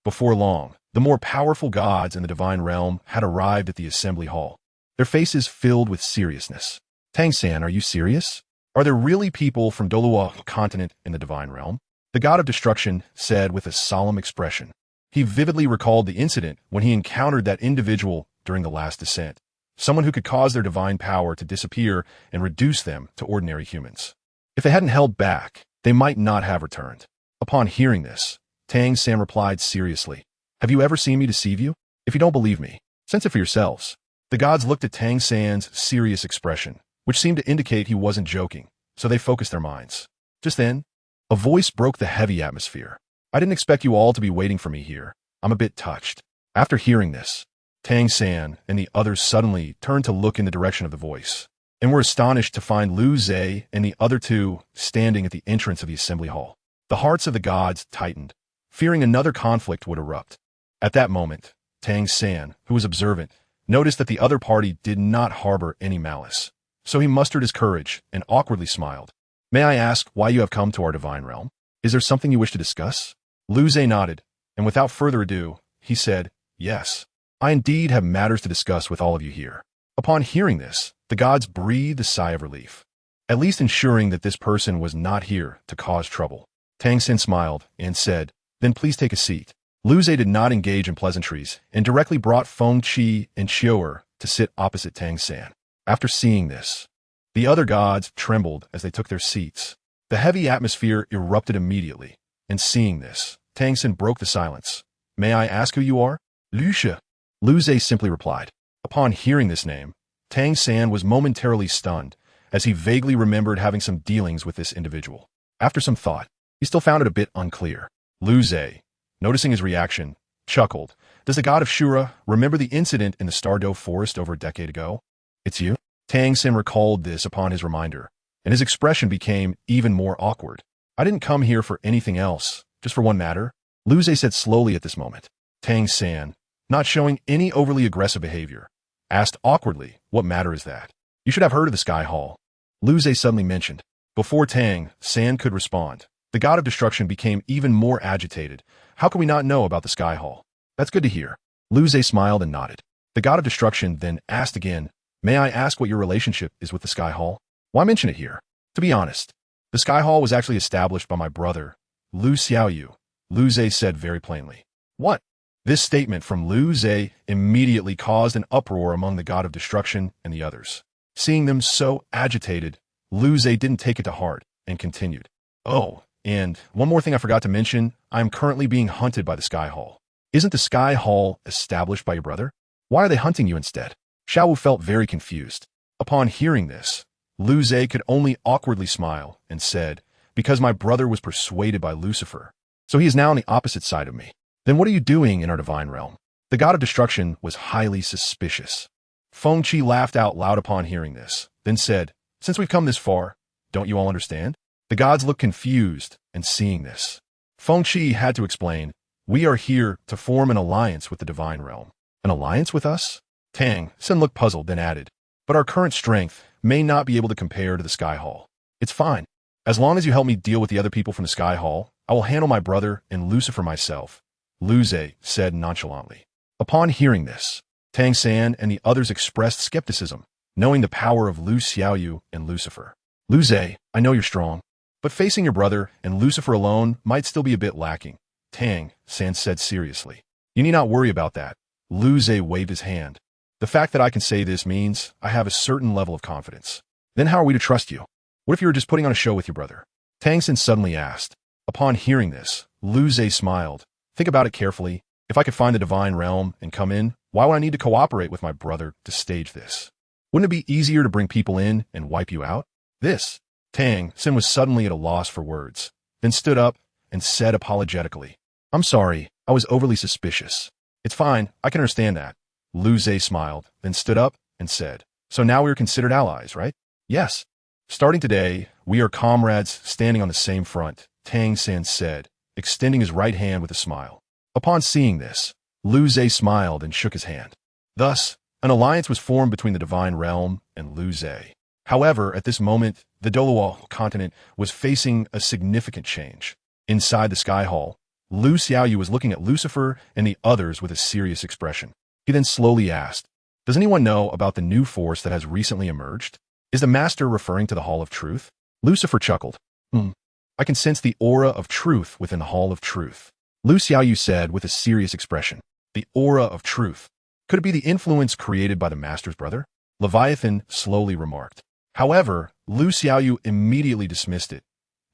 Before long, the more powerful gods in the divine realm had arrived at the assembly hall, their faces filled with seriousness. Tang San, are you serious? Are there really people from Dolua continent in the divine realm? The god of destruction said with a solemn expression. He vividly recalled the incident when he encountered that individual during the last descent, someone who could cause their divine power to disappear and reduce them to ordinary humans. If they hadn't held back, they might not have returned. Upon hearing this, Tang San replied seriously, have you ever seen me deceive you? If you don't believe me, sense it for yourselves. The gods looked at Tang San's serious expression, which seemed to indicate he wasn't joking, so they focused their minds. Just then, a voice broke the heavy atmosphere. I didn't expect you all to be waiting for me here. I'm a bit touched. After hearing this, Tang San and the others suddenly turned to look in the direction of the voice, and were astonished to find Lu Zhe and the other two standing at the entrance of the assembly hall. The hearts of the gods tightened, fearing another conflict would erupt. At that moment, Tang San, who was observant, noticed that the other party did not harbor any malice. So he mustered his courage and awkwardly smiled. May I ask why you have come to our divine realm? Is there something you wish to discuss? Lu Zhe nodded, and without further ado, he said, yes, I indeed have matters to discuss with all of you here. Upon hearing this, the gods breathed a sigh of relief, at least ensuring that this person was not here to cause trouble. Tang San smiled and said, then please take a seat. Lu Zhe did not engage in pleasantries and directly brought Feng Qi and Xiu'er to sit opposite Tang San. After seeing this, the other gods trembled as they took their seats. The heavy atmosphere erupted immediately, and seeing this, Tang San broke the silence. May I ask who you are? Lucia. Lu Zhe simply replied. Upon hearing this name, Tang San was momentarily stunned, as he vaguely remembered having some dealings with this individual. After some thought, he still found it a bit unclear. Lu Zhe, noticing his reaction, chuckled. Does the god of Shura remember the incident in the Stardow Forest over a decade ago? It's you? Tang San recalled this upon his reminder, and his expression became even more awkward. I didn't come here for anything else, just for one matter, Lu Zhe said slowly at this moment. Tang San, not showing any overly aggressive behavior, asked awkwardly, what matter is that? You should have heard of the Sky Hall. Lu Zhe suddenly mentioned. Before Tang San could respond, the god of destruction became even more agitated. How can we not know about the Sky Hall? That's good to hear. Lu Zhe smiled and nodded. The god of destruction then asked again, may I ask what your relationship is with the Sky Hall? Why mention it here? To be honest, the Sky Hall was actually established by my brother, Lu Xiaoyu, Lu Zhe said very plainly. What? This statement from Lu Zhe immediately caused an uproar among the god of destruction and the others. Seeing them so agitated, Lu Zhe didn't take it to heart and continued. Oh, and one more thing I forgot to mention, I am currently being hunted by the Sky Hall. Isn't the Sky Hall established by your brother? Why are they hunting you instead? Xiao Wu felt very confused. Upon hearing this, Lu Zhe could only awkwardly smile and said, because my brother was persuaded by Lucifer, so he is now on the opposite side of me. Then what are you doing in our divine realm? The god of destruction was highly suspicious. Feng Qi laughed out loud upon hearing this, then said, since we've come this far, don't you all understand? The gods looked confused, and seeing this, Feng Qi had to explain, we are here to form an alliance with the divine realm. An alliance with us? Tang San looked puzzled, then added, but our current strength may not be able to compare to the Sky Hall. It's fine. As long as you help me deal with the other people from the Sky Hall, I will handle my brother and Lucifer myself, Lu Zhe said nonchalantly. Upon hearing this, Tang San and the others expressed skepticism. knowing the power of Lu Xiaoyu and Lucifer. Lu Zhe, I know you're strong, but facing your brother and Lucifer alone might still be a bit lacking, Tang San said seriously. You need not worry about that. Lu Zhe waved his hand. The fact that I can say this means I have a certain level of confidence. Then how are we to trust you? What if you were just putting on a show with your brother? Tang San suddenly asked. Upon hearing this, Lu Zhe smiled. Think about it carefully. If I could find the divine realm and come in, why would I need to cooperate with my brother to stage this? Wouldn't it be easier to bring people in and wipe you out? This. Tang San was suddenly at a loss for words, then stood up and said apologetically, I'm sorry, I was overly suspicious. It's fine, I can understand that. Lu Zhe smiled, then stood up and said, so now we are considered allies, right? Yes. Starting today, we are comrades standing on the same front, Tang San said, extending his right hand with a smile. Upon seeing this, Lu Zhe smiled and shook his hand. Thus, an alliance was formed between the divine realm and Lu Zhe. However, at this moment, the Doluo continent was facing a significant change. Inside the Sky Hall, Lu Xiaoyu was looking at Lucifer and the others with a serious expression. He then slowly asked, does anyone know about the new force that has recently emerged? Is the master referring to the Hall of Truth? Lucifer chuckled. I can sense the aura of truth within the Hall of Truth. Lu Xiaoyu said with a serious expression. The aura of truth. Could it be the influence created by the master's brother? Leviathan slowly remarked. However, Lu Xiaoyu immediately dismissed it.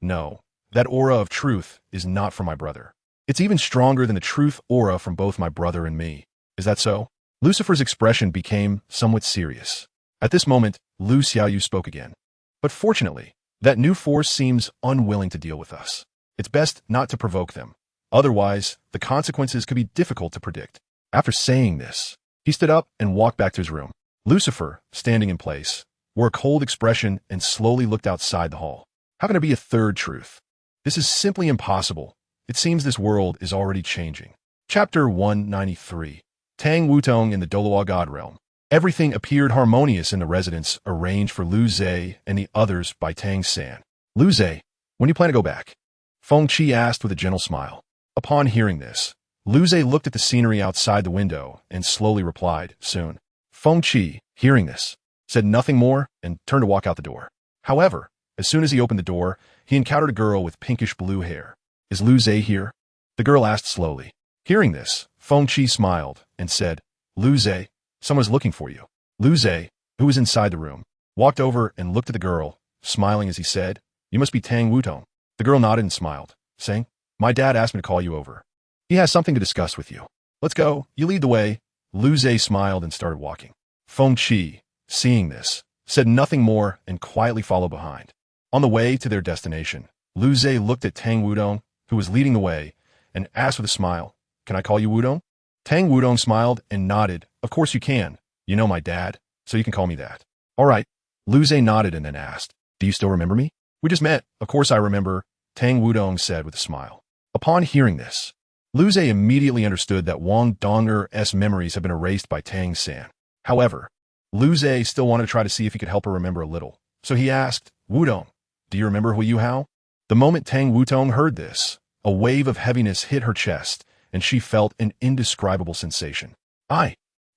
No, that aura of truth is not from my brother. It's even stronger than the truth aura from both my brother and me. Is that so? Lucifer's expression became somewhat serious. At this moment, Lu Xiaoyu spoke again. But fortunately, that new force seems unwilling to deal with us. It's best not to provoke them. Otherwise, the consequences could be difficult to predict. After saying this, he stood up and walked back to his room. Lucifer, standing in place, wore a cold expression and slowly looked outside the hall. How can there be a third truth? This is simply impossible. It seems this world is already changing. Chapter 193. Tang Wutong in the Doluo God Realm. Everything appeared harmonious in the residence arranged for Lu Zhe and the others by Tang San. Lu Zhe, when do you plan to go back? Feng Qi asked with a gentle smile. Upon hearing this, Lu Zhe looked at the scenery outside the window and slowly replied, soon. Feng Qi, hearing this, said nothing more and turned to walk out the door. However, as soon as he opened the door, he encountered a girl with pinkish blue hair. Is Lu Zhe here? The girl asked slowly. Hearing this, Feng Qi smiled and said, Lu Zhe, someone's looking for you. Lu Zhe, who was inside the room, walked over and looked at the girl, smiling as he said, you must be Tang Wutong. The girl nodded and smiled, saying, my dad asked me to call you over. He has something to discuss with you. Let's go, you lead the way. Lu Zhe smiled and started walking. Feng Qi, seeing this, said nothing more and quietly followed behind. On the way to their destination, Lu Zhe looked at Tang Wudong, who was leading the way, and asked with a smile, can I call you Wudong? Tang Wudong smiled and nodded. Of course you can. You know my dad, so you can call me that. All right. Lu Zhe nodded and then asked, do you still remember me? We just met. Of course I remember, Tang Wudong said with a smile. Upon hearing this, Lu Zhe immediately understood that Wang Donger's memories had been erased by Tang San. However, Lu Zhe still wanted to try to see if he could help her remember a little. So he asked, Wudong, do you remember Hu Yu Hao? The moment Tang Wutong heard this, a wave of heaviness hit her chest, and she felt an indescribable sensation. I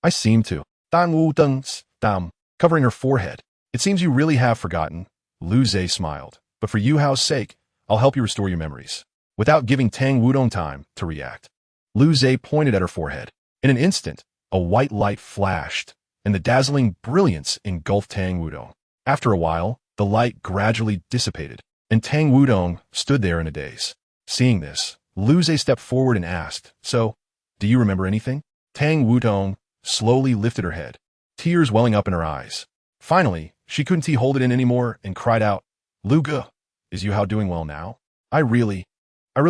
seem to. Dan Wudong's dam, covering her forehead. It seems you really have forgotten. Lu Zhe smiled. But for Yu Hao's sake, I'll help you restore your memories. Without giving Tang Wudong time to react, Lu Zhe pointed at her forehead. In an instant, a white light flashed, and the dazzling brilliance engulfed Tang Wudong. After a while, the light gradually dissipated, and Tang Wudong stood there in a daze. Seeing this, Lu Zhe stepped forward and asked, so, do you remember anything? Tang Wudong slowly lifted her head, tears welling up in her eyes. Finally, she couldn't hold it in anymore and cried out, Lu Ge, is Yu Hao doing well now? I really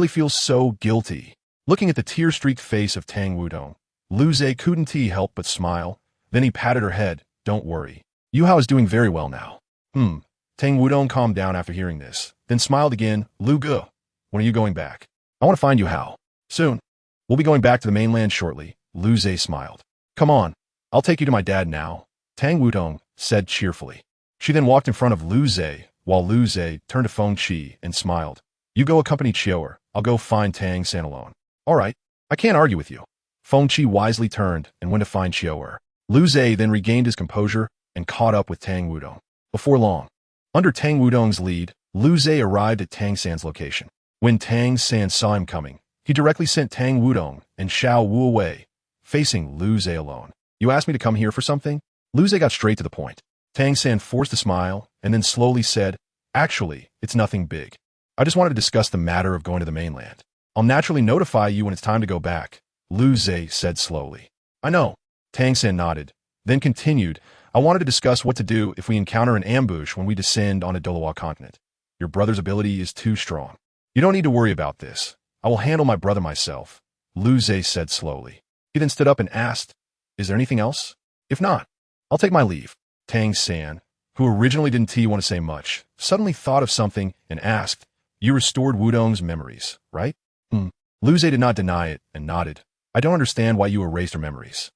feel so guilty. Looking at the tear-streaked face of Tang Wudong, Lu Zhe couldn't help but smile. Then he patted her head. Don't worry. Yu Hao is doing very well now. Tang Wudong calmed down after hearing this, then smiled again. Lu Ge, when are you going back? I want to find Yu Hao. Soon. We'll be going back to the mainland shortly. Lu Zhe smiled. Come on. I'll take you to my dad now, Tang Wudong said cheerfully. She then walked in front of Lu Zhe, while Lu Zhe turned to Feng Qi and smiled. You go accompany Chiu'er. I'll go find Tang San alone. All right. I can't argue with you. Feng Qi wisely turned and went to find Chiu'er. Lu Zhe then regained his composure. and caught up with Tang Wudong. Before long, under Tang Wudong's lead, Lu Zhe arrived at Tang San's location. When Tang San saw him coming, he directly sent Tang Wudong and Xiao Wu away, facing Lu Zhe alone. You asked me to come here for something? Lu Zhe got straight to the point. Tang San forced a smile and then slowly said, actually, it's nothing big. I just wanted to discuss the matter of going to the mainland. I'll naturally notify you when it's time to go back, Lu Zhe said slowly. I know. Tang San nodded, then continued, I wanted to discuss what to do if we encounter an ambush when we descend on a Dolawa continent. Your brother's ability is too strong. You don't need to worry about this. I will handle my brother myself, Lu Zhe said slowly. He then stood up and asked, is there anything else? If not, I'll take my leave. Tang San, who originally didn't want to say much, suddenly thought of something and asked, you restored Wudong's memories, right? Lu Zhe did not deny it and nodded. I don't understand why you erased her memories.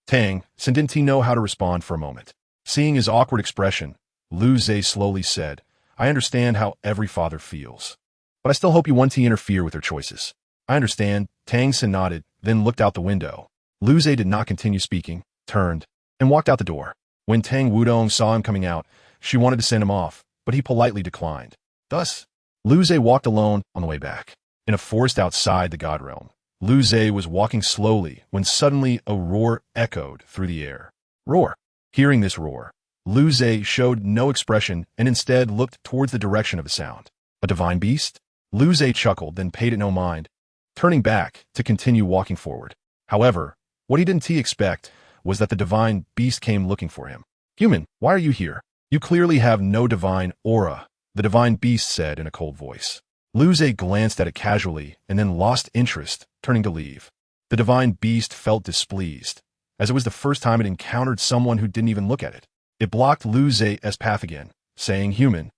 Tang San didn't know how to respond for a moment. Seeing his awkward expression, Lu Zhe slowly said, I understand how every father feels. But I still hope you won't interfere with their choices. I understand. Tang San nodded, then looked out the window. Lu Zhe did not continue speaking, turned, and walked out the door. When Tang Wudong saw him coming out, she wanted to send him off, but he politely declined. Thus, Lu Zhe walked alone on the way back. In a forest outside the God Realm, Lu Zhe was walking slowly when suddenly a roar echoed through the air. Roar. Hearing this roar, Lu Zhe showed no expression and instead looked towards the direction of the sound. A divine beast? Lu Zhe chuckled, then paid it no mind, turning back to continue walking forward. However, what he didn't expect was that the divine beast came looking for him. Human, why are you here? You clearly have no divine aura, the divine beast said in a cold voice. Lu Zhe glanced at it casually and then lost interest, turning to leave. The divine beast felt displeased, as it was the first time it encountered someone who didn't even look at it. It blocked Lu Zhe's path again, saying, Human,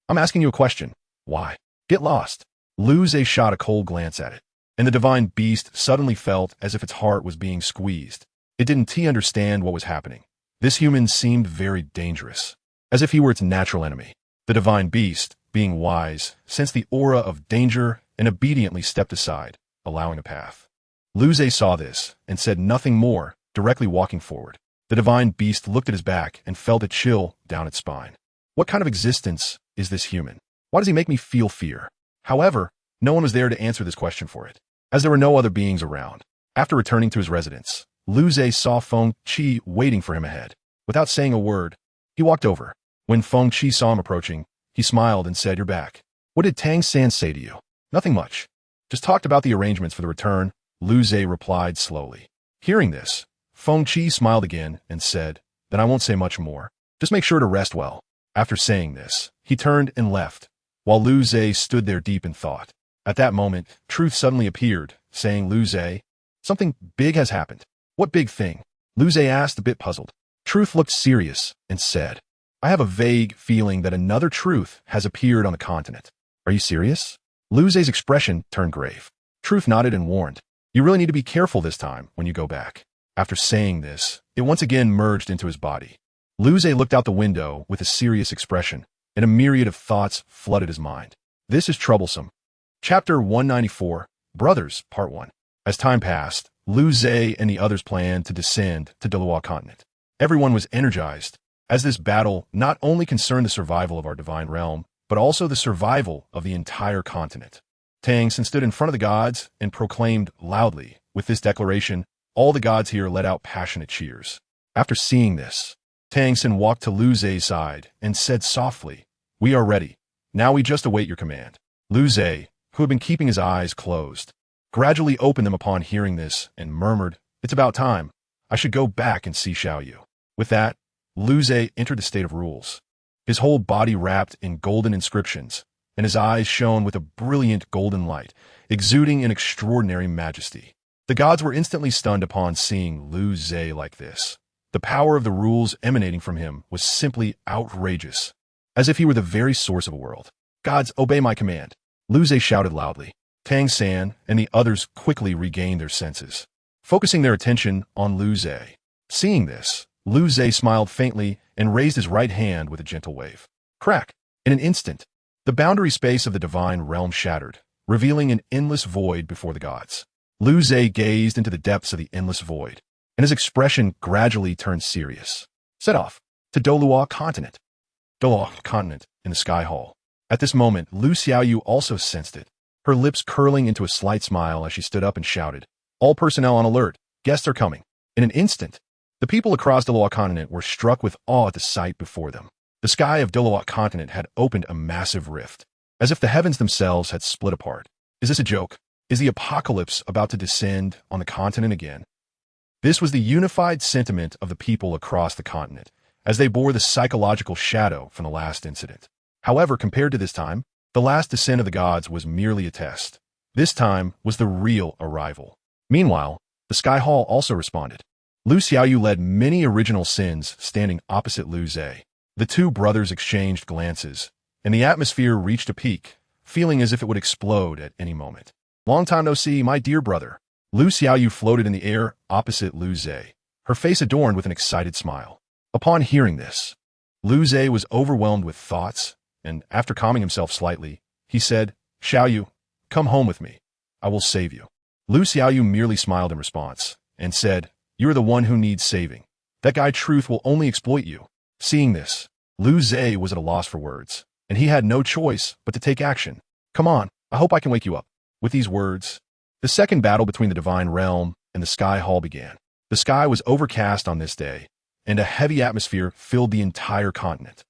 I'm asking you a question. Why? Get lost. Lu Zhe shot a cold glance at it, and the divine beast suddenly felt as if its heart was being squeezed. It didn't understand what was happening. This human seemed very dangerous, as if he were its natural enemy. The divine beast, being wise, sensed the aura of danger and obediently stepped aside, allowing a path. Lu Zhe saw this and said nothing more, directly walking forward. The divine beast looked at his back and felt a chill down its spine. What kind of existence is this human? Why does he make me feel fear? However, no one was there to answer this question for it, as there were no other beings around. After returning to his residence, Lu Zhe saw Feng Qi waiting for him ahead. Without saying a word, he walked over. When Feng Qi saw him approaching, he smiled and said, You're back. What did Tang San say to you? Nothing much. Just talked about the arrangements for the return, Lu Zhe replied slowly. Hearing this, Feng Qi smiled again and said, Then I won't say much more. Just make sure to rest well. After saying this, he turned and left, while Lu Zhe stood there deep in thought. At that moment, Truth suddenly appeared, saying, Lu Zhe, something big has happened. What big thing? Lu Zhe asked, a bit puzzled. Truth looked serious and said, I have a vague feeling that another truth has appeared on the continent. Are you serious? Lu Zhe's expression turned grave. Truth nodded and warned, You really need to be careful this time when you go back. After saying this, it once again merged into his body. Lu Zhe looked out the window with a serious expression, and a myriad of thoughts flooded his mind. This is troublesome. Chapter 194, Brothers, Part 1. As time passed, Lu Zhe and the others planned to descend to Dolawa continent. Everyone was energized, as this battle not only concerned the survival of our divine realm, but also the survival of the entire continent. Tang San stood in front of the gods and proclaimed loudly. With this declaration, all the gods here let out passionate cheers. After seeing this, Tang San walked to Lu Zhe's side and said softly, We are ready. Now we just await your command. Lu Zhe, who had been keeping his eyes closed, gradually opened them upon hearing this and murmured, It's about time. I should go back and see Xiao Yu. With that, Lu Zhe entered the state of rules, his whole body wrapped in golden inscriptions, and his eyes shone with a brilliant golden light, exuding an extraordinary majesty. The gods were instantly stunned upon seeing Lu Zhe like this. The power of the rules emanating from him was simply outrageous, as if he were the very source of a world. Gods, obey my command, Lu Zhe shouted loudly. Tang San and the others quickly regained their senses, focusing their attention on Lu Zhe. Seeing this, Lu Zhe smiled faintly and raised his right hand with a gentle wave. Crack! In an instant, the boundary space of the divine realm shattered, revealing an endless void before the gods. Lu Zhe gazed into the depths of the endless void, and his expression gradually turned serious. set off to Dolua Continent. Dolua Continent in the Sky Hall. At this moment, Lu Xiaoyu also sensed it, her lips curling into a slight smile as she stood up and shouted, "All personnel on alert, guests are coming." In an instant, the people across Dolua Continent were struck with awe at the sight before them. The sky of Dolua Continent had opened a massive rift, as if the heavens themselves had split apart. Is this a joke? Is the apocalypse about to descend on the continent again? This was the unified sentiment of the people across the continent, as they bore the psychological shadow from the last incident. However, compared to this time, the last descent of the gods was merely a test. This time was the real arrival. Meanwhile, the Sky Hall also responded. Lu Xiaoyu led many original sins standing opposite Lu Zhe. The two brothers exchanged glances, and the atmosphere reached a peak, feeling as if it would explode at any moment. "Long time no see, my dear brother." Lu Xiaoyu floated in the air opposite Lu Zhe, her face adorned with an excited smile. Upon hearing this, Lu Zhe was overwhelmed with thoughts, and after calming himself slightly, he said, "Xiaoyu, come home with me. I will save you." Lu Xiaoyu merely smiled in response, and said, "You are the one who needs saving. That guy Truth will only exploit you." Seeing this, Lu Zhe was at a loss for words, and he had no choice but to take action. "Come on, I hope I can wake you up." With these words, the second battle between the Divine Realm and the Sky Hall began. The sky was overcast on this day, and a heavy atmosphere filled the entire continent.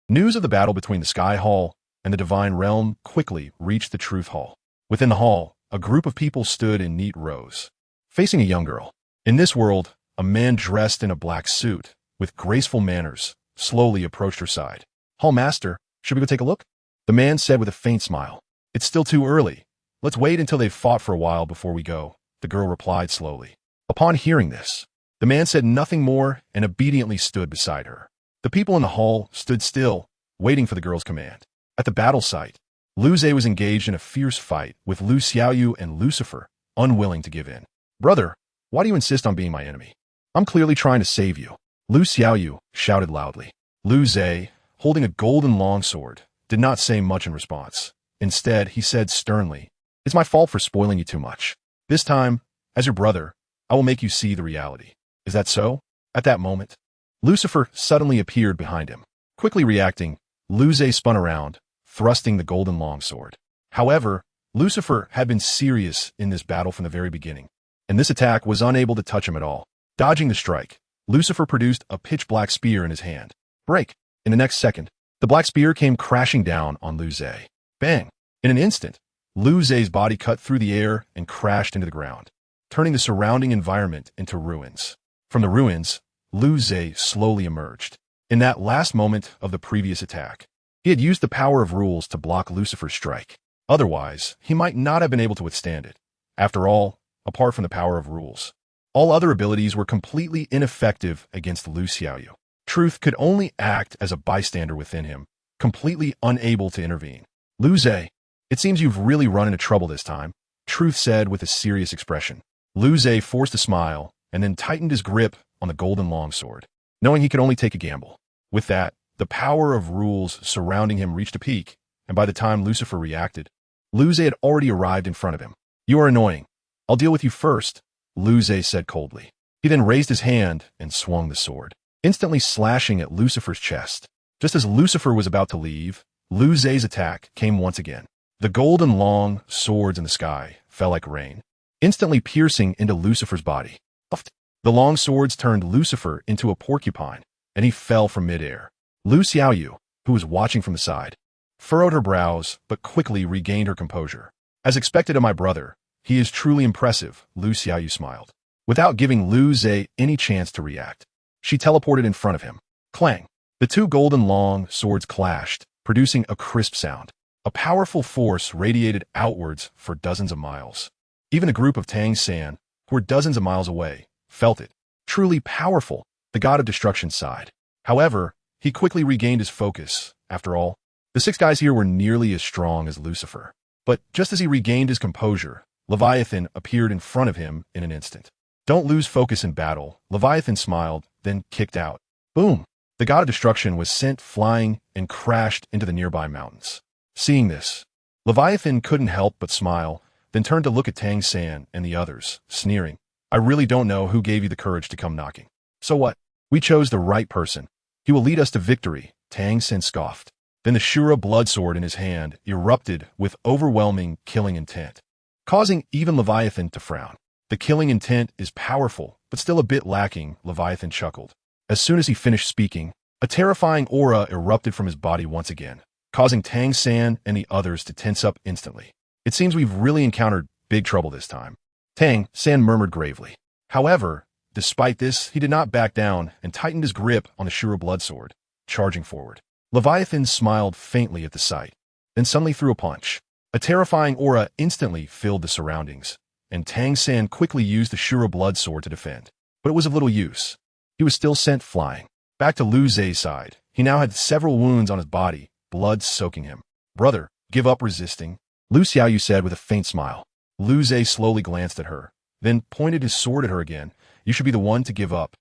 News of the battle between the Sky Hall and the Divine Realm quickly reached the Truth Hall. Within the hall, a group of people stood in neat rows, facing a young girl. In this world, a man dressed in a black suit, with graceful manners, slowly approached her side. "Hall Master, should we go take a look?" The man said with a faint smile. "It's still too early. Let's wait until they've fought for a while before we go," the girl replied slowly. Upon hearing this, the man said nothing more and obediently stood beside her. The people in the hall stood still, waiting for the girl's command. At the battle site, Lu Zhe was engaged in a fierce fight with Lu Xiaoyu and Lucifer, unwilling to give in. "Brother, why do you insist on being my enemy? I'm clearly trying to save you." Lu Xiaoyu shouted loudly. Lu Zhe, holding a golden longsword, did not say much in response. Instead, he said sternly, "It's my fault for spoiling you too much. This time, as your brother, I will make you see the reality." "Is that so?" At that moment, Lucifer suddenly appeared behind him. Quickly reacting, Lu Zhe spun around, thrusting the golden longsword. However, Lucifer had been serious in this battle from the very beginning, and this attack was unable to touch him at all. Dodging the strike, Lucifer produced a pitch-black spear in his hand. Break! In the next second, the black spear came crashing down on Lu Zhe. Bang! In an instant, Lu Zhe's body cut through the air and crashed into the ground, turning the surrounding environment into ruins. From the ruins, Lu Zhe slowly emerged. In that last moment of the previous attack, he had used the power of rules to block Lucifer's strike. Otherwise, he might not have been able to withstand it. After all, apart from the power of rules, all other abilities were completely ineffective against Lu Xiaoyu. Truth could only act as a bystander within him, completely unable to intervene. "Lu Zhe, it seems you've really run into trouble this time," Truth said with a serious expression. Lu Zhe forced a smile and then tightened his grip on the golden longsword, knowing he could only take a gamble. With that, the power of rules surrounding him reached a peak, and by the time Lucifer reacted, Lu Zhe had already arrived in front of him. "You are annoying. I'll deal with you first," Lu Zhe said coldly. He then raised his hand and swung the sword, instantly slashing at Lucifer's chest. Just as Lucifer was about to leave, Lu Zhe's attack came once again. The golden long swords in the sky fell like rain, instantly piercing into Lucifer's body. The long swords turned Lucifer into a porcupine, and he fell from midair. Lu Xiaoyu, who was watching from the side, furrowed her brows but quickly regained her composure. "As expected of my brother, he is truly impressive," Lu Xiaoyu smiled. Without giving Lu Zhe any chance to react, she teleported in front of him. Clang! The two golden long swords clashed, producing a crisp sound. A powerful force radiated outwards for dozens of miles. Even a group of Tang San, who were dozens of miles away, felt it. Truly powerful, the god of destruction sighed. However, he quickly regained his focus. After all, the six guys here were nearly as strong as Lucifer. But just as he regained his composure, Leviathan appeared in front of him in an instant. "Don't lose focus in battle," Leviathan smiled, then kicked out. Boom! The god of destruction was sent flying and crashed into the nearby mountains. Seeing this, Leviathan couldn't help but smile, then turned to look at Tang San and the others, sneering. "I really don't know who gave you the courage to come knocking. So what? We chose the right person. He will lead us to victory, Tang Sen scoffed. Then the Shura blood sword in his hand erupted with overwhelming killing intent, causing even Leviathan to frown. The killing intent is powerful, but still a bit lacking, Leviathan chuckled. As soon as he finished speaking, a terrifying aura erupted from his body once again, causing Tang San and the others to tense up instantly. It seems we've really encountered big trouble this time, Tang San murmured gravely. However, despite this, he did not back down and tightened his grip on the Shura blood sword, charging forward. Leviathan smiled faintly at the sight, then suddenly threw a punch. A terrifying aura instantly filled the surroundings, and Tang San quickly used the Shura blood sword to defend. But it was of little use. He was still sent flying. Back to Lu Zhe's side, he now had several wounds on his body, blood soaking him. Brother, give up resisting, Lu Xiaoyu said with a faint smile. Lu Zhe slowly glanced at her, then pointed his sword at her again. You should be the one to give up.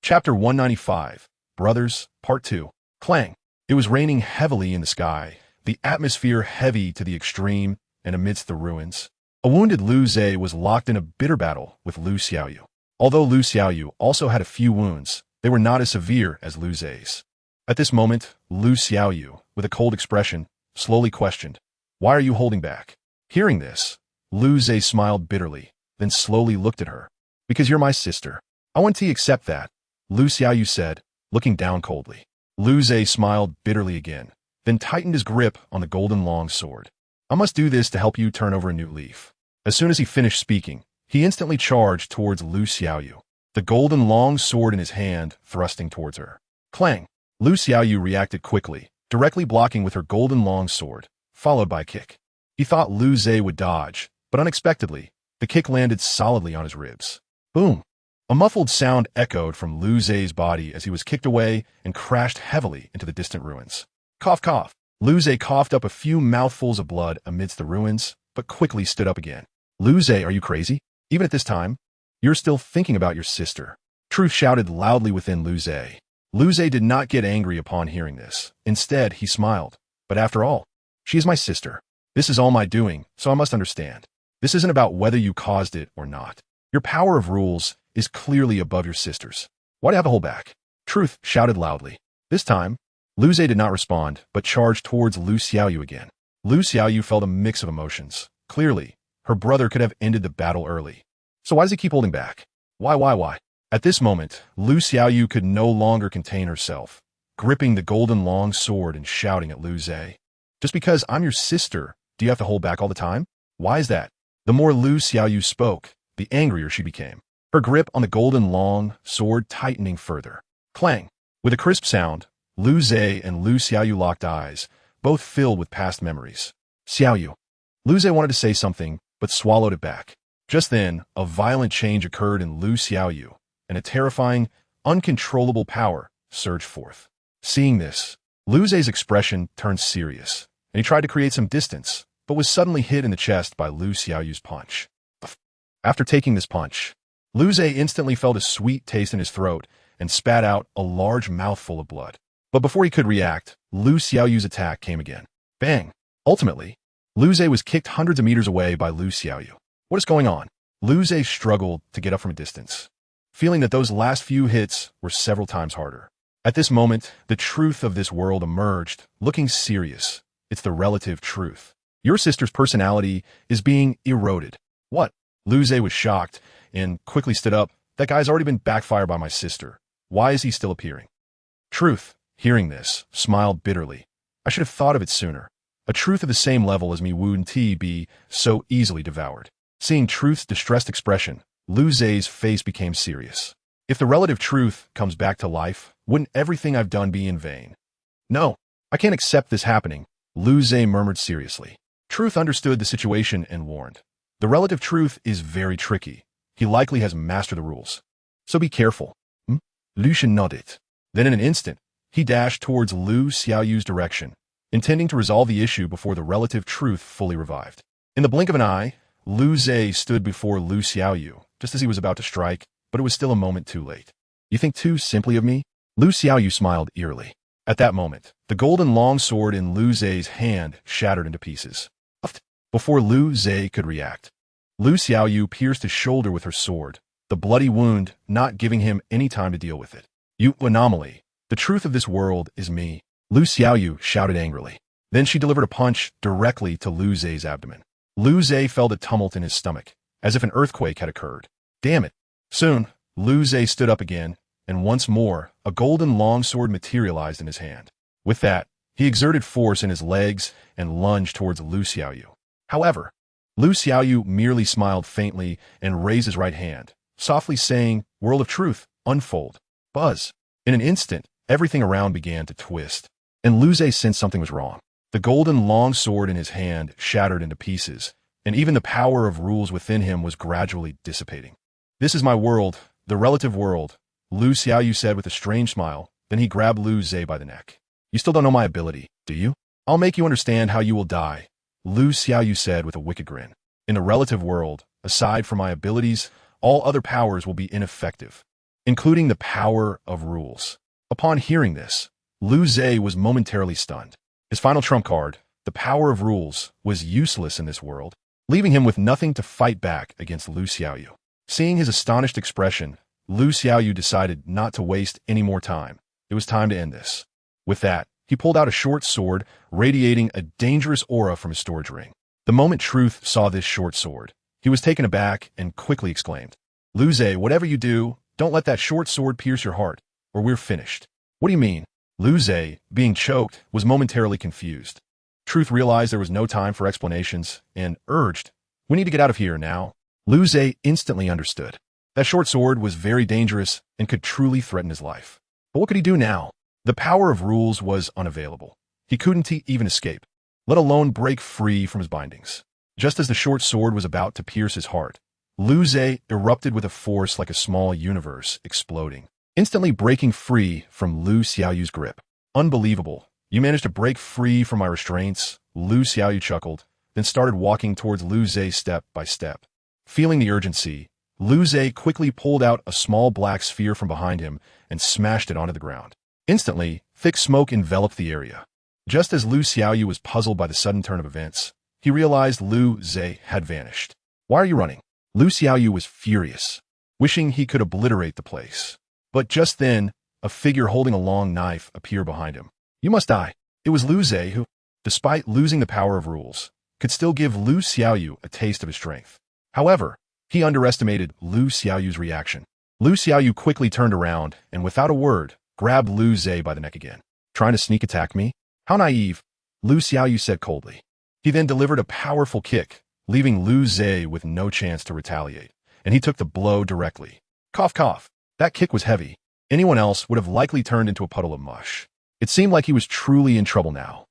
Chapter 195, Brothers, Part 2. Clang. It was raining heavily in the sky, the atmosphere heavy to the extreme, and amidst the ruins. A wounded Lu Zhe was locked in a bitter battle with Lu Xiaoyu. Although Lu Xiaoyu also had a few wounds, they were not as severe as Lu Zhe's. At this moment, Lu Xiaoyu, with a cold expression, slowly questioned, "Why are you holding back?" Hearing this, Lu Zhe smiled bitterly, then slowly looked at her. "Because you're my sister. I want to accept that," Lu Xiaoyu said, looking down coldly. Lu Zhe smiled bitterly again, then tightened his grip on the golden long sword. "I must do this to help you turn over a new leaf." As soon as he finished speaking, he instantly charged towards Lu Xiaoyu, the golden long sword in his hand thrusting towards her. Clang! Lu Xiaoyu reacted quickly, directly blocking with her golden long sword, followed by a kick. He thought Lu Zhe would dodge, but unexpectedly, the kick landed solidly on his ribs. Boom! A muffled sound echoed from Lu Zhe's body as he was kicked away and crashed heavily into the distant ruins. Cough, cough. Lu Zhe coughed up a few mouthfuls of blood amidst the ruins, but quickly stood up again. Lu Zhe, are you crazy? Even at this time? You're still thinking about your sister. Truth shouted loudly within Lu Zhe. Lu Zhe did not get angry upon hearing this. Instead, he smiled. But after all, she is my sister. This is all my doing, so I must understand. This isn't about whether you caused it or not. Your power of rules is clearly above your sister's. Why do you have to hold back? Truth shouted loudly. This time, Lu Zhe did not respond, but charged towards Lu Xiaoyu again. Lu Xiaoyu felt a mix of emotions. Clearly, her brother could have ended the battle early. So why does he keep holding back? Why? At this moment, Lu Xiaoyu could no longer contain herself, gripping the golden long sword and shouting at Lu Zhe. Just because I'm your sister, do you have to hold back all the time? Why is that? The more Lu Xiaoyu spoke, the angrier she became, her grip on the golden long sword tightening further. Clang! With a crisp sound, Lu Zhe and Lu Xiaoyu locked eyes, both filled with past memories. Xiaoyu. Lu Zhe wanted to say something, but swallowed it back. Just then, a violent change occurred in Lu Xiaoyu, and a terrifying, uncontrollable power surged forth. Seeing this, Lu Zhe's expression turned serious, and he tried to create some distance, but was suddenly hit in the chest by Lu Xiaoyu's punch. After taking this punch, Lu Zhe instantly felt a sweet taste in his throat and spat out a large mouthful of blood. But before he could react, Lu Xiaoyu's attack came again. Bang! Ultimately, Lu Zhe was kicked hundreds of meters away by Lu Xiaoyu. What is going on? Lu Zhe struggled to get up from a distance, feeling that those last few hits were several times harder. At this moment, the truth of this world emerged, looking serious. It's the relative truth. Your sister's personality is being eroded. What? Lu Zhe was shocked and quickly stood up. That guy's already been backfired by my sister. Why is he still appearing? Truth, hearing this, smiled bitterly. I should have thought of it sooner. A truth of the same level as me wouldn't be so easily devoured. Seeing Truth's distressed expression, Lu Zhe's face became serious. If the relative truth comes back to life, wouldn't everything I've done be in vain? No, I can't accept this happening, Lu Zhe murmured seriously. Truth understood the situation and warned. The relative truth is very tricky. He likely has mastered the rules. So be careful. Lu Shen nodded. Then in an instant, he dashed towards Lu Xiaoyu's direction, intending to resolve the issue before the relative truth fully revived. In the blink of an eye, Lu Zhe stood before Lu Xiaoyu, just as he was about to strike, but it was still a moment too late. You think too simply of me? Lu Xiaoyu smiled eerily. At that moment, the golden long sword in Lu Zhe's hand shattered into pieces. Before Lu Zhe could react, Lu Xiaoyu pierced his shoulder with her sword, the bloody wound not giving him any time to deal with it. You anomaly. The truth of this world is me. Lu Xiaoyu shouted angrily. Then she delivered a punch directly to Lu Zhe's abdomen. Lu Zhe felt a tumult in his stomach, as if an earthquake had occurred. Damn it. Soon, Lu Zhe stood up again, and once more, a golden longsword materialized in his hand. With that, he exerted force in his legs and lunged towards Lu Xiaoyu. However, Lu Xiaoyu merely smiled faintly and raised his right hand, softly saying, "World of truth, unfold." Buzz. In an instant, everything around began to twist, and Lu Zhe sensed something was wrong. The golden longsword in his hand shattered into pieces, and even the power of rules within him was gradually dissipating. "This is my world, the relative world," Lu Xiaoyu said with a strange smile. Then he grabbed Lu Zhe by the neck. "You still don't know my ability, do you? I'll make you understand how you will die," Lu Xiaoyu said with a wicked grin. "In the relative world, aside from my abilities, all other powers will be ineffective, including the power of rules." Upon hearing this, Lu Zhe was momentarily stunned. His final trump card, the power of rules, was useless in this world, leaving him with nothing to fight back against Lu Xiaoyu. Seeing his astonished expression, Lu Xiaoyu decided not to waste any more time. It was time to end this. With that, he pulled out a short sword, radiating a dangerous aura from his storage ring. The moment Truth saw this short sword, he was taken aback and quickly exclaimed, "Lu Zhe, whatever you do, don't let that short sword pierce your heart, or we're finished." "What do you mean?" Lu Zhe, being choked, was momentarily confused. Truth realized there was no time for explanations and urged, "We need to get out of here now." Lu Zhe instantly understood. That short sword was very dangerous and could truly threaten his life. But what could he do now? The power of rules was unavailable. He couldn't even escape, let alone break free from his bindings. Just as the short sword was about to pierce his heart, Lu Zhe erupted with a force like a small universe exploding, instantly breaking free from Lu Xiaoyu's grip. "Unbelievable. You managed to break free from my restraints," Lu Xiaoyu chuckled, then started walking towards Lu Zhe step by step. Feeling the urgency, Lu Zhe quickly pulled out a small black sphere from behind him and smashed it onto the ground. Instantly, thick smoke enveloped the area. Just as Lu Xiaoyu was puzzled by the sudden turn of events, he realized Lu Zhe had vanished. "Why are you running?" Lu Xiaoyu was furious, wishing he could obliterate the place. But just then, a figure holding a long knife appeared behind him. "You must die." It was Lu Zhe who, despite losing the power of rules, could still give Lu Xiaoyu a taste of his strength. However, he underestimated Lu Xiaoyu's reaction. Lu Xiaoyu quickly turned around and, without a word, grabbed Lu Zhe by the neck again. "Trying to sneak attack me? How naive," Lu Xiaoyu said coldly. He then delivered a powerful kick, leaving Lu Zhe with no chance to retaliate, and he took the blow directly. Cough cough. That kick was heavy. Anyone else would have likely turned into a puddle of mush. It seemed like he was truly in trouble now.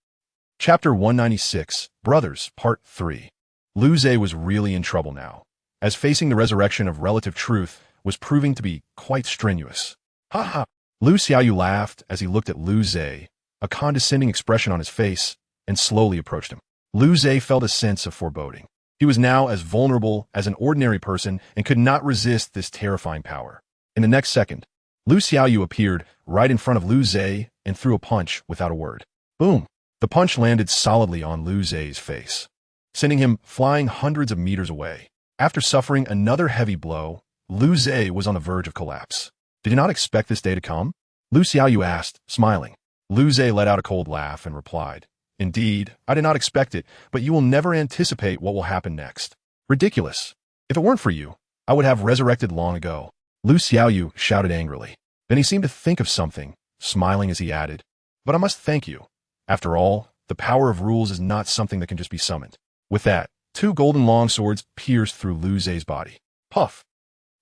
Chapter 196, Brothers, Part 3. Lu Zhe was really in trouble now, as facing the resurrection of relative truth was proving to be quite strenuous. "Ha ha!" Lu Xiaoyu laughed as he looked at Lu Zhe, a condescending expression on his face, and slowly approached him. Lu Zhe felt a sense of foreboding. He was now as vulnerable as an ordinary person and could not resist this terrifying power. In the next second, Lu Xiaoyu appeared right in front of Lu Zhe and threw a punch without a word. Boom! The punch landed solidly on Lu Zhe's face, sending him flying hundreds of meters away. After suffering another heavy blow, Lu Zhe was on the verge of collapse. "Did you not expect this day to come?" Lu Xiaoyu asked, smiling. Lu Zhe let out a cold laugh and replied, "Indeed, I did not expect it, but you will never anticipate what will happen next." "Ridiculous. If it weren't for you, I would have resurrected long ago," Lu Xiaoyu shouted angrily. Then he seemed to think of something, smiling as he added, "But I must thank you. After all, the power of rules is not something that can just be summoned." With that, two golden longswords pierced through Lu Zhe's body. Puff!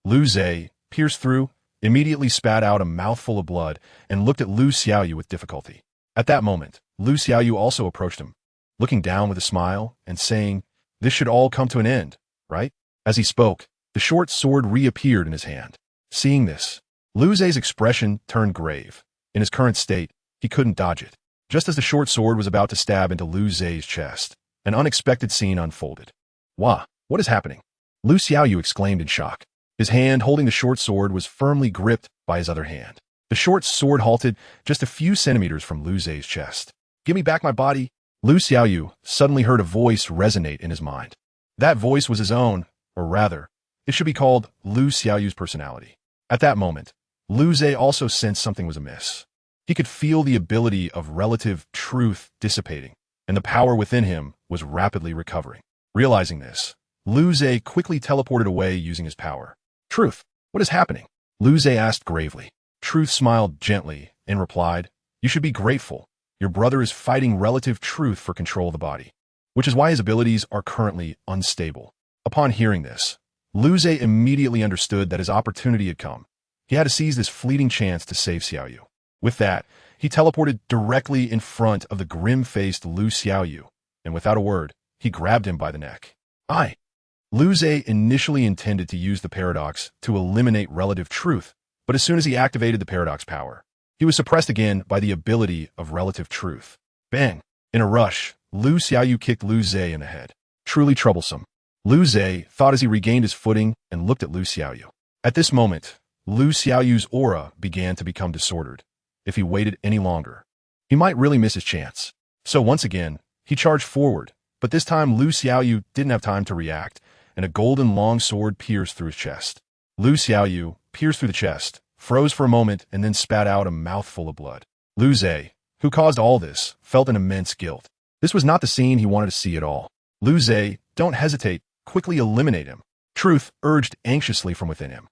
Lu Zhe, pierced through, immediately spat out a mouthful of blood and looked at Lu Xiaoyu with difficulty. At that moment, Lu Xiaoyu also approached him, looking down with a smile and saying, "This should all come to an end, right?" As he spoke, the short sword reappeared in his hand. Seeing this, Lu Zhe's expression turned grave. In his current state, he couldn't dodge it. Just as the short sword was about to stab into Lu Zhe's chest, an unexpected scene unfolded. "Wah! What is happening?" Lu Xiaoyu exclaimed in shock. His hand holding the short sword was firmly gripped by his other hand. The short sword halted just a few centimeters from Lu Zhe's chest. "Give me back my body!" Lu Xiaoyu suddenly heard a voice resonate in his mind. That voice was his own, or rather, it should be called Lu Xiaoyu's personality. At that moment, Lu Zhe also sensed something was amiss. He could feel the ability of relative truth dissipating, and the power within him was rapidly recovering. Realizing this, Lu Zhe quickly teleported away using his power. Truth, what is happening? Lu Zhe asked gravely. Truth smiled gently and replied, you should be grateful. Your brother is fighting relative truth for control of the body, which is why his abilities are currently unstable. Upon hearing this, Lu Zhe immediately understood that his opportunity had come. He had to seize this fleeting chance to save Xiaoyu. With that, he teleported directly in front of the grim-faced Lu Xiaoyu, and without a word, he grabbed him by the neck. Lu Zhe initially intended to use the paradox to eliminate relative truth, but as soon as he activated the paradox power, he was suppressed again by the ability of relative truth. Bang! In a rush, Lu Xiaoyu kicked Lu Zhe in the head. Truly troublesome. Lu Zhe thought as he regained his footing and looked at Lu Xiaoyu. At this moment, Lu Xiaoyu's aura began to become disordered. If he waited any longer, he might really miss his chance. So once again, he charged forward, but this time Lu Xiaoyu didn't have time to react, and a golden long sword pierced through his chest. Lu Xiaoyu, pierced through the chest, froze for a moment and then spat out a mouthful of blood. Lu Zhe, who caused all this, felt an immense guilt. This was not the scene he wanted to see at all. Lu Zhe, don't hesitate, quickly eliminate him. Truth urged anxiously from within him.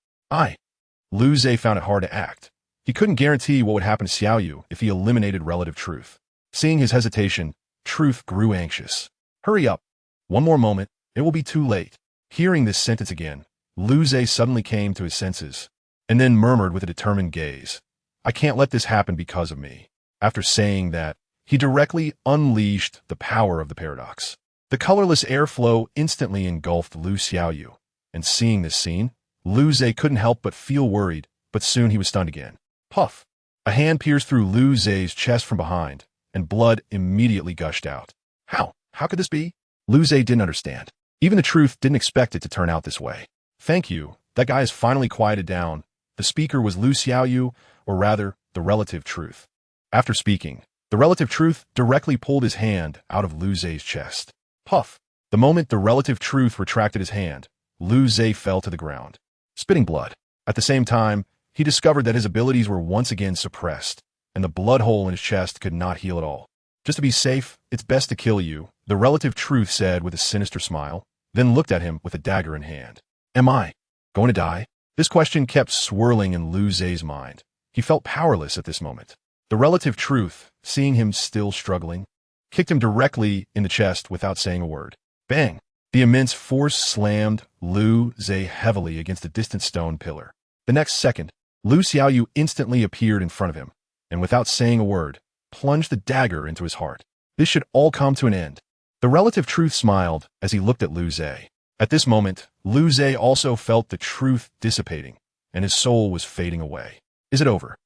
Lu Zhe found it hard to act. He couldn't guarantee what would happen to Xiaoyu if he eliminated relative truth. Seeing his hesitation, Truth grew anxious. Hurry up. One more moment, it will be too late. Hearing this sentence again, Lu Zhe suddenly came to his senses, and then murmured with a determined gaze, I can't let this happen because of me. After saying that, he directly unleashed the power of the paradox. The colorless airflow instantly engulfed Lu Xiaoyu, and seeing this scene, Lu Zhe couldn't help but feel worried, but soon he was stunned again. Puff! A hand pierced through Lu Zhe's chest from behind, and blood immediately gushed out. How could this be? Lu Zhe didn't understand. Even the truth didn't expect it to turn out this way. Thank you, that guy has finally quieted down. The speaker was Lu Xiaoyu, or rather, the relative truth. After speaking, the relative truth directly pulled his hand out of Lu Zhe's chest. Puff! The moment the relative truth retracted his hand, Lu Zhe fell to the ground, spitting blood. At the same time, he discovered that his abilities were once again suppressed, and the blood hole in his chest could not heal at all. Just to be safe, it's best to kill you, the relative truth said with a sinister smile, then looked at him with a dagger in hand. Am I going to die? This question kept swirling in Lu Zhe's mind. He felt powerless at this moment. The relative truth, seeing him still struggling, kicked him directly in the chest without saying a word. Bang! The immense force slammed Lu Zhe heavily against a distant stone pillar. The next second, Lu Xiaoyu instantly appeared in front of him, and without saying a word, plunged the dagger into his heart. This should all come to an end. The relative truth smiled as he looked at Lu Zhe. At this moment, Lu Zhe also felt the truth dissipating, and his soul was fading away. Is it over?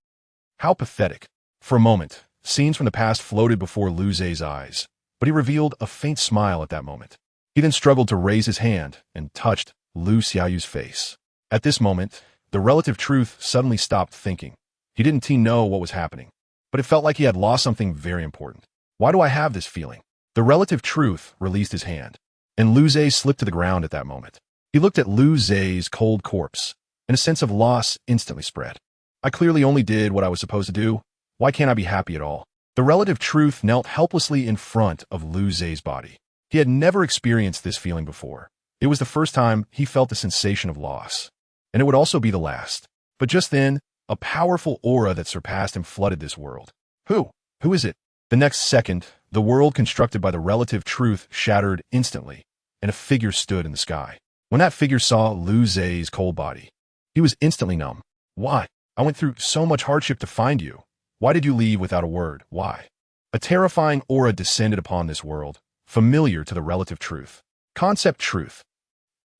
How pathetic. For a moment, scenes from the past floated before Lu Zhe's eyes, but he revealed a faint smile at that moment. He then struggled to raise his hand and touched Lu Xiaoyu's face. At this moment, the relative truth suddenly stopped thinking. He didn't know what was happening, but it felt like he had lost something very important. Why do I have this feeling? The relative truth released his hand, and Lu Zhe slipped to the ground at that moment. He looked at Lu Zhe's cold corpse, and a sense of loss instantly spread. I clearly only did what I was supposed to do. Why can't I be happy at all? The relative truth knelt helplessly in front of Lu Zhe's body. He had never experienced this feeling before. It was the first time he felt the sensation of loss, and it would also be the last. But just then, a powerful aura that surpassed him flooded this world. Who is it? The next second, the world constructed by the relative truth shattered instantly, and a figure stood in the sky. When that figure saw Lu Zhe's cold body, he was instantly numb. Why? I went through so much hardship to find you. Why did you leave without a word? Why? A terrifying aura descended upon this world, familiar to the relative truth. Concept truth.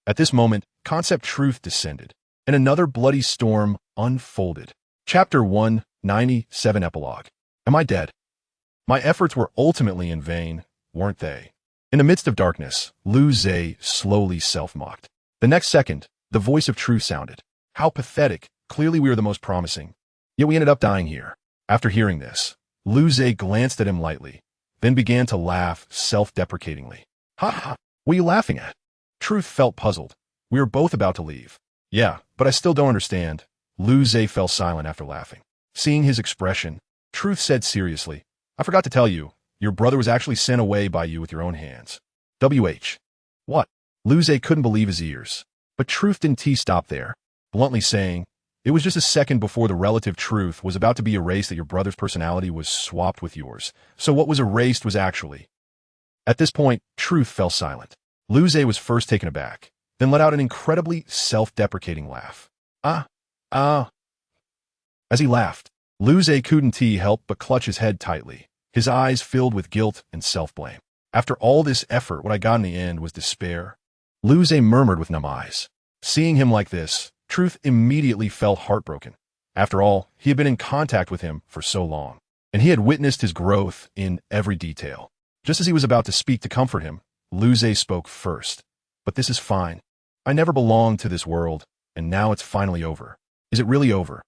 At this moment, concept truth descended, and another bloody storm unfolded. Chapter 197 Epilogue. Am I dead? My efforts were ultimately in vain, weren't they? In the midst of darkness, Lu Zhe slowly self-mocked. The next second, the voice of truth sounded. How pathetic. Clearly we are the most promising. Yet we ended up dying here. After hearing this, Lu Zhe glanced at him lightly, then began to laugh self-deprecatingly. Ha ha, what are you laughing at? Truth felt puzzled. We were both about to leave. Yeah, but I still don't understand. Lu Zhe fell silent after laughing. Seeing his expression, Truth said seriously, I forgot to tell you, your brother was actually sent away by you with your own hands. WH. What? Lu Zhe couldn't believe his ears. But Truth didn't stop there, bluntly saying, it was just a second before the relative truth was about to be erased that your brother's personality was swapped with yours. So what was erased was actually. At this point, Truth fell silent. Lu Zhe was first taken aback, then let out an incredibly self-deprecating laugh. As he laughed, Lu Zhe couldn't help but clutch his head tightly, his eyes filled with guilt and self-blame. After all this effort, what I got in the end was despair. Lu Zhe murmured with numb eyes. Seeing him like this, Truth immediately felt heartbroken. After all, he had been in contact with him for so long, and he had witnessed his growth in every detail. Just as he was about to speak to comfort him, Lu Zhe spoke first. But this is fine. I never belonged to this world, and now it's finally over. Is it really over?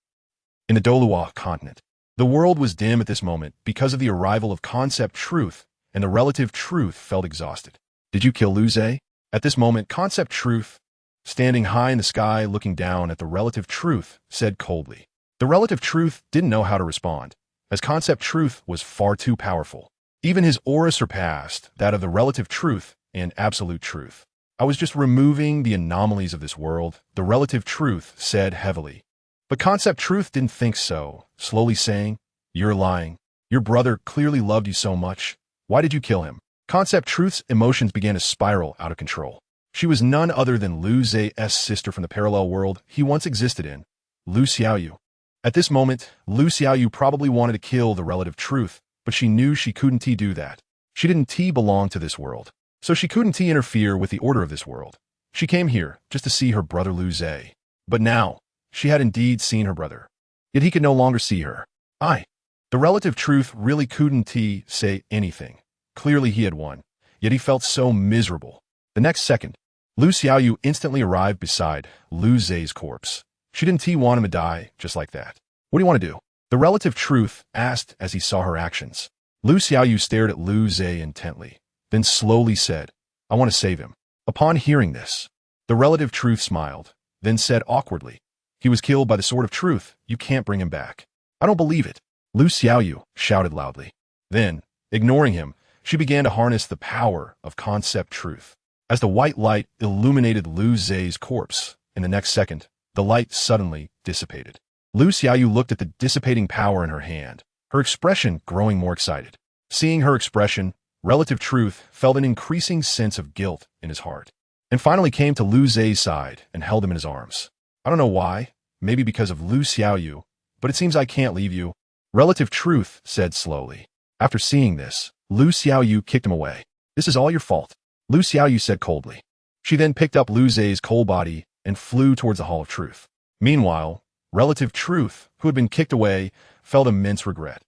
In the Dolua continent, the world was dim at this moment because of the arrival of concept truth, and the relative truth felt exhausted. Did you kill Lu Zhe? At this moment, concept truth, standing high in the sky looking down at the relative truth, said coldly. The relative truth didn't know how to respond, as concept truth was far too powerful. Even his aura surpassed that of the relative truth and absolute truth. I was just removing the anomalies of this world, the relative truth said heavily. But concept truth didn't think so, slowly saying, you're lying. Your brother clearly loved you so much. Why did you kill him? Concept truth's emotions began to spiral out of control. She was none other than Lu Zhe's sister from the parallel world he once existed in, Lu Xiaoyu. At this moment, Lu Xiaoyu probably wanted to kill the relative truth, but she knew she couldn't do that. She didn't belong to this world, so she couldn't interfere with the order of this world. She came here just to see her brother Lu Zhe. But now, she had indeed seen her brother. Yet he could no longer see her. The relative truth really couldn't say anything. Clearly he had won, yet he felt so miserable. The next second, Lu Xiaoyu instantly arrived beside Lu Zhe's corpse. She didn't want him to die just like that. What do you want to do? The relative truth asked as he saw her actions. Lu Xiaoyu stared at Lu Zhe intently, then slowly said, I want to save him. Upon hearing this, the relative truth smiled, then said awkwardly, he was killed by the sword of truth. You can't bring him back. I don't believe it. Lu Xiaoyu shouted loudly. Then, ignoring him, she began to harness the power of concept truth. As the white light illuminated Lu Zhe's corpse, in the next second, the light suddenly dissipated. Lu Xiaoyu looked at the dissipating power in her hand, her expression growing more excited. Seeing her expression, relative truth felt an increasing sense of guilt in his heart, and finally came to Lu Zhe's side and held him in his arms. I don't know why, maybe because of Lu Xiaoyu, but it seems I can't leave you. Relative truth said slowly. After seeing this, Lu Xiaoyu kicked him away. This is all your fault, Lu Xiaoyu said coldly. She then picked up Lu Zhe's cold body and flew towards the Hall of Truth. Meanwhile, relative truth, who had been kicked away, felt immense regret.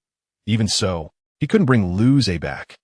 Even so, he couldn't bring Lu Zhe back.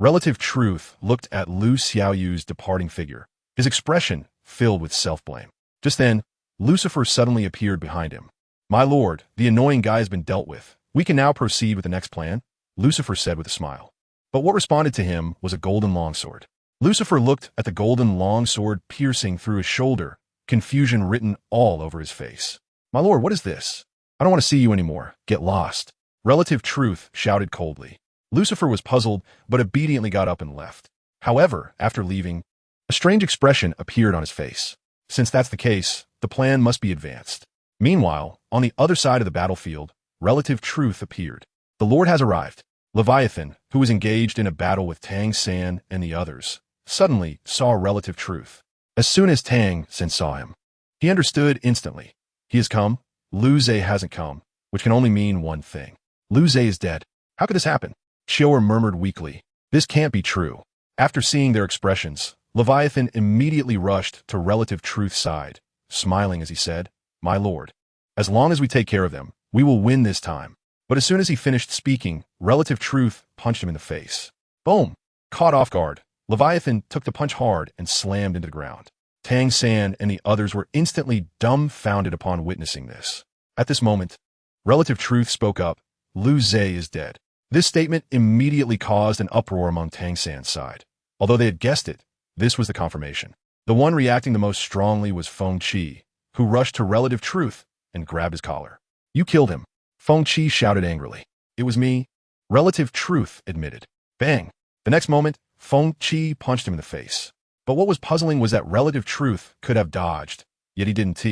Relative truth looked at Lu Xiaoyu's departing figure, his expression filled with self-blame. Just then, Lucifer suddenly appeared behind him. My lord, the annoying guy has been dealt with. We can now proceed with the next plan, Lucifer said with a smile. But what responded to him was a golden longsword. Lucifer looked at the golden longsword piercing through his shoulder, confusion written all over his face. My lord, what is this? I don't want to see you anymore. Get lost. Relative truth shouted coldly. Lucifer was puzzled, but obediently got up and left. However, after leaving, a strange expression appeared on his face. Since that's the case, the plan must be advanced. Meanwhile, on the other side of the battlefield, relative truth appeared. The Lord has arrived. Leviathan, who was engaged in a battle with Tang San and the others, suddenly saw relative truth. As soon as Tang San saw him, he understood instantly. He has come. Lu Zhe hasn't come, which can only mean one thing. Lu Zhe is dead. How could this happen? Chior murmured weakly. This can't be true. After seeing their expressions, Leviathan immediately rushed to relative truth's side, smiling as he said, My lord, as long as we take care of them, we will win this time. But as soon as he finished speaking, relative truth punched him in the face. Boom! Caught off guard, Leviathan took the punch hard and slammed into the ground. Tang San and the others were instantly dumbfounded upon witnessing this. At this moment, relative truth spoke up, Lu Zhe is dead. This statement immediately caused an uproar among Tang San's side. Although they had guessed it, this was the confirmation. The one reacting the most strongly was Feng Qi, who rushed to relative truth and grabbed his collar. You killed him, Feng Qi shouted angrily. It was me, Relative Truth admitted. Bang! The next moment, Feng Qi punched him in the face. But what was puzzling was that Relative Truth could have dodged, yet he didn't.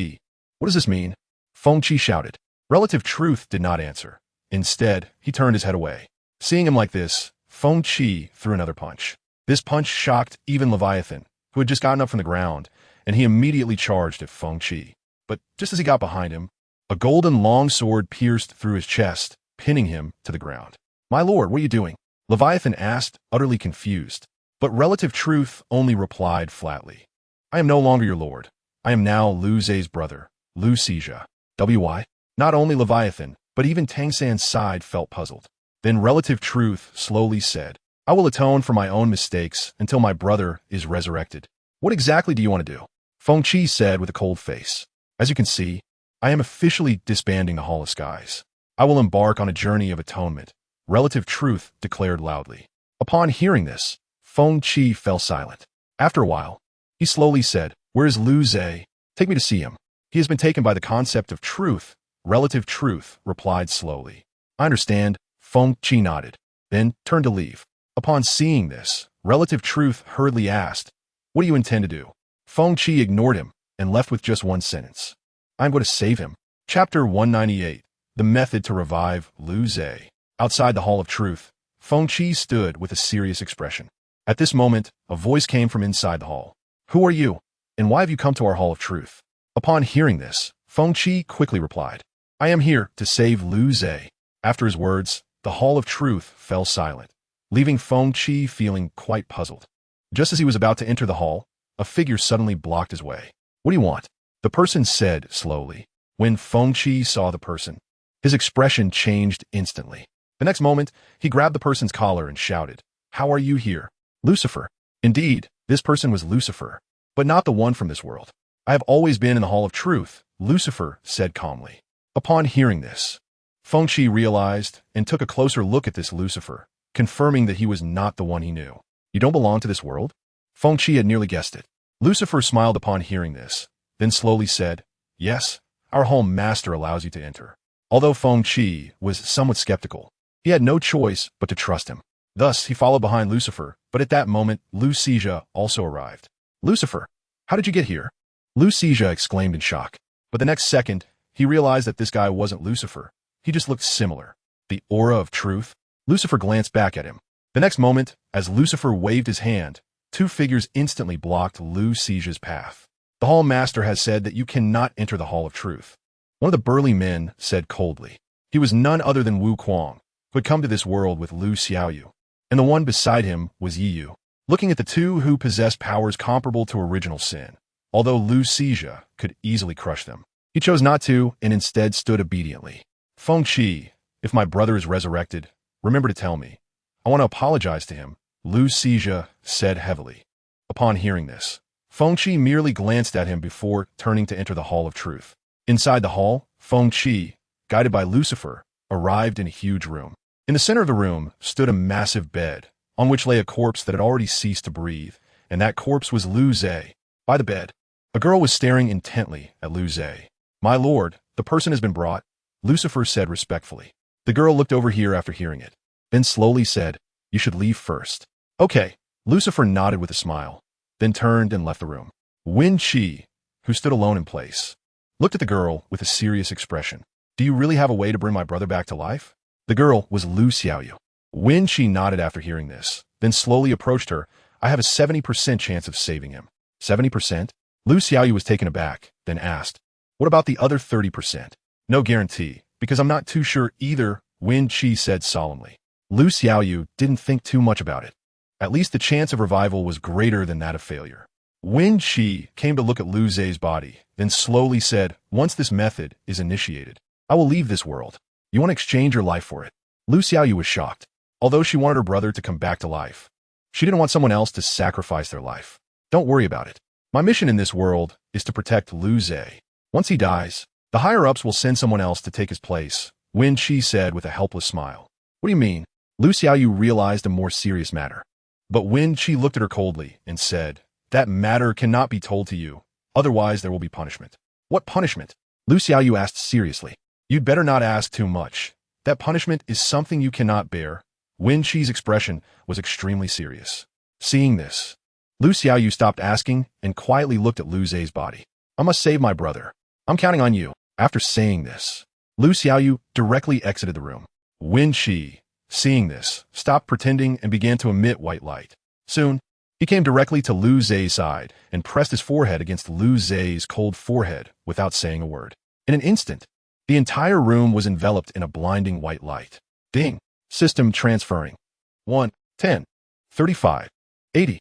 What does this mean? Feng Qi shouted. Relative Truth did not answer. Instead, he turned his head away. Seeing him like this, Feng Qi threw another punch. This punch shocked even Leviathan, who had just gotten up from the ground, and he immediately charged at Feng Qi. But just as he got behind him, a golden long sword pierced through his chest, pinning him to the ground. My lord, what are you doing? Leviathan asked, utterly confused. But Relative Truth only replied flatly. I am no longer your lord. I am now Lu Zhe's brother, Lu Xizha. Why? Not only Leviathan, but even Tang San's side felt puzzled. Then Relative Truth slowly said, I will atone for my own mistakes until my brother is resurrected. What exactly do you want to do? Feng Qi said with a cold face. As you can see, I am officially disbanding the Hall of Skies. I will embark on a journey of atonement, Relative Truth declared loudly. Upon hearing this, Feng Qi fell silent. After a while, he slowly said, Where is Lu Zhe? Take me to see him. He has been taken by the concept of truth, Relative Truth replied slowly. I understand, Feng Qi nodded, then turned to leave. Upon seeing this, Relative Truth hurriedly asked, What do you intend to do? Feng Qi ignored him and left with just one sentence. I'm going to save him. Chapter 198. The Method to Revive Lu Zhe. Outside the Hall of Truth, Feng Qi stood with a serious expression. At this moment, a voice came from inside the hall. Who are you? And why have you come to our Hall of Truth? Upon hearing this, Feng Qi quickly replied, I am here to save Lu Zhe. After his words, the Hall of Truth fell silent, leaving Feng Qi feeling quite puzzled. Just as he was about to enter the hall, a figure suddenly blocked his way. What do you want? The person said slowly. When Feng Qi saw the person, his expression changed instantly. The next moment, he grabbed the person's collar and shouted, How are you here? Lucifer. Indeed, this person was Lucifer, but not the one from this world. I have always been in the Hall of Truth, Lucifer said calmly. Upon hearing this, Feng Qi realized and took a closer look at this Lucifer, confirming that he was not the one he knew. You don't belong to this world? Feng Qi had nearly guessed it. Lucifer smiled upon hearing this, then slowly said, Yes, our Hall Master allows you to enter. Although Feng Qi was somewhat skeptical, he had no choice but to trust him. Thus, he followed behind Lucifer, but at that moment, Lu Xizha also arrived. Lucifer, how did you get here? Lu Xizha exclaimed in shock. But the next second, he realized that this guy wasn't Lucifer. He just looked similar. The aura of truth? Lucifer glanced back at him. The next moment, as Lucifer waved his hand, two figures instantly blocked Lu Xizha's path. The Hall Master has said that you cannot enter the Hall of Truth. One of the burly men said coldly. He was none other than Wu Kuang, who had come to this world with Lu Xiaoyu, and the one beside him was Yi Yu. Looking at the two who possessed powers comparable to original sin, although Lu Xizha could easily crush them, he chose not to and instead stood obediently. Feng Qi, if my brother is resurrected, remember to tell me. I want to apologize to him, Lu Xizha said heavily. Upon hearing this, Feng Qi merely glanced at him before turning to enter the Hall of Truth. Inside the hall, Feng Qi, guided by Lucifer, arrived in a huge room. In the center of the room stood a massive bed, on which lay a corpse that had already ceased to breathe, and that corpse was Lu Zhe. By the bed, a girl was staring intently at Lu Zhe. My lord, the person has been brought, Lucifer said respectfully. The girl looked over here after hearing it, then slowly said, You should leave first. Okay, Lucifer nodded with a smile, then turned and left the room. Wen Qi, who stood alone in place, looked at the girl with a serious expression. Do you really have a way to bring my brother back to life? The girl was Lu Xiaoyu. Wen Qi nodded after hearing this, then slowly approached her. I have a 70% chance of saving him. 70%? Lu Xiaoyu was taken aback, then asked, What about the other 30%? No guarantee, because I'm not too sure either, Wen Qi said solemnly. Lu Xiaoyu didn't think too much about it. At least the chance of revival was greater than that of failure. Wen Qi came to look at Lu Zhe's body, then slowly said, Once this method is initiated, I will leave this world. You want to exchange your life for it? Lu Xiaoyu was shocked. Although she wanted her brother to come back to life, she didn't want someone else to sacrifice their life. Don't worry about it. My mission in this world is to protect Lu Zhe. Once he dies, the higher-ups will send someone else to take his place, Wen Qi said with a helpless smile. What do you mean? Lu Xiaoyu realized a more serious matter. But Wen Qi looked at her coldly and said, That matter cannot be told to you, otherwise there will be punishment. What punishment? Lu Xiaoyu asked seriously. You'd better not ask too much. That punishment is something you cannot bear. Wen Qi's expression was extremely serious. Seeing this, Lu Xiaoyu stopped asking and quietly looked at Lu Zai's body. I must save my brother. I'm counting on you. After saying this, Lu Xiaoyu directly exited the room. Wen Qi, seeing this, stopped pretending and began to emit white light. Soon, he came directly to Lu Zai's side and pressed his forehead against Lu Zai's cold forehead without saying a word. In an instant, the entire room was enveloped in a blinding white light. Ding! System transferring. 1, 10, 35, 80,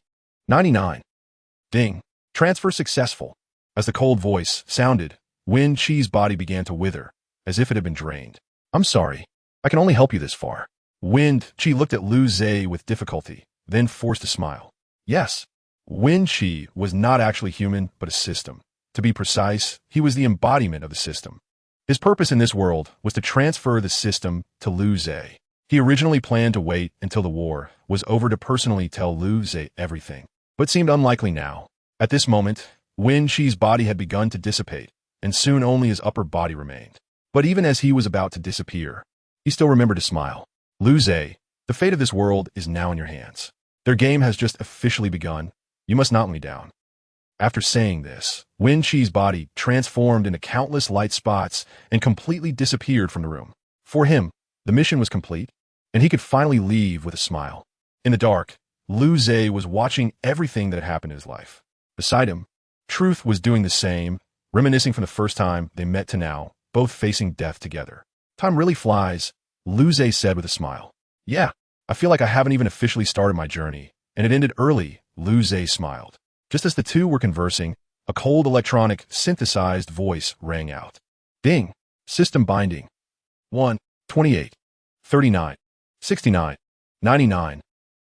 99. Ding! Transfer successful. As the cold voice sounded, Wen Qi's body began to wither, as if it had been drained. I'm sorry. I can only help you this far. Wen Qi looked at Lu Zai with difficulty, then forced a smile. Yes, Wen Qi was not actually human, but a system. To be precise, he was the embodiment of the system. His purpose in this world was to transfer the system to Lu Zai. He originally planned to wait until the war was over to personally tell Lu Zai everything, but seemed unlikely now. At this moment, Wen Qi's body had begun to dissipate, and soon only his upper body remained. But even as he was about to disappear, he still remembered to smile. Lu Zai, the fate of this world is now in your hands. Their game has just officially begun. You must not let me down. After saying this, Wen Qi's body transformed into countless light spots and completely disappeared from the room. For him, the mission was complete, and he could finally leave with a smile. In the dark, Lu Zai was watching everything that had happened in his life. Beside him, Truth was doing the same, reminiscing from the first time they met to now, both facing death together. Time really flies, Lu Zai said with a smile. Yeah, I feel like I haven't even officially started my journey, and it ended early, Lu Zai smiled. Just as the two were conversing, a cold electronic, synthesized voice rang out. Ding! System binding. 1, 28, 39, 69, 99.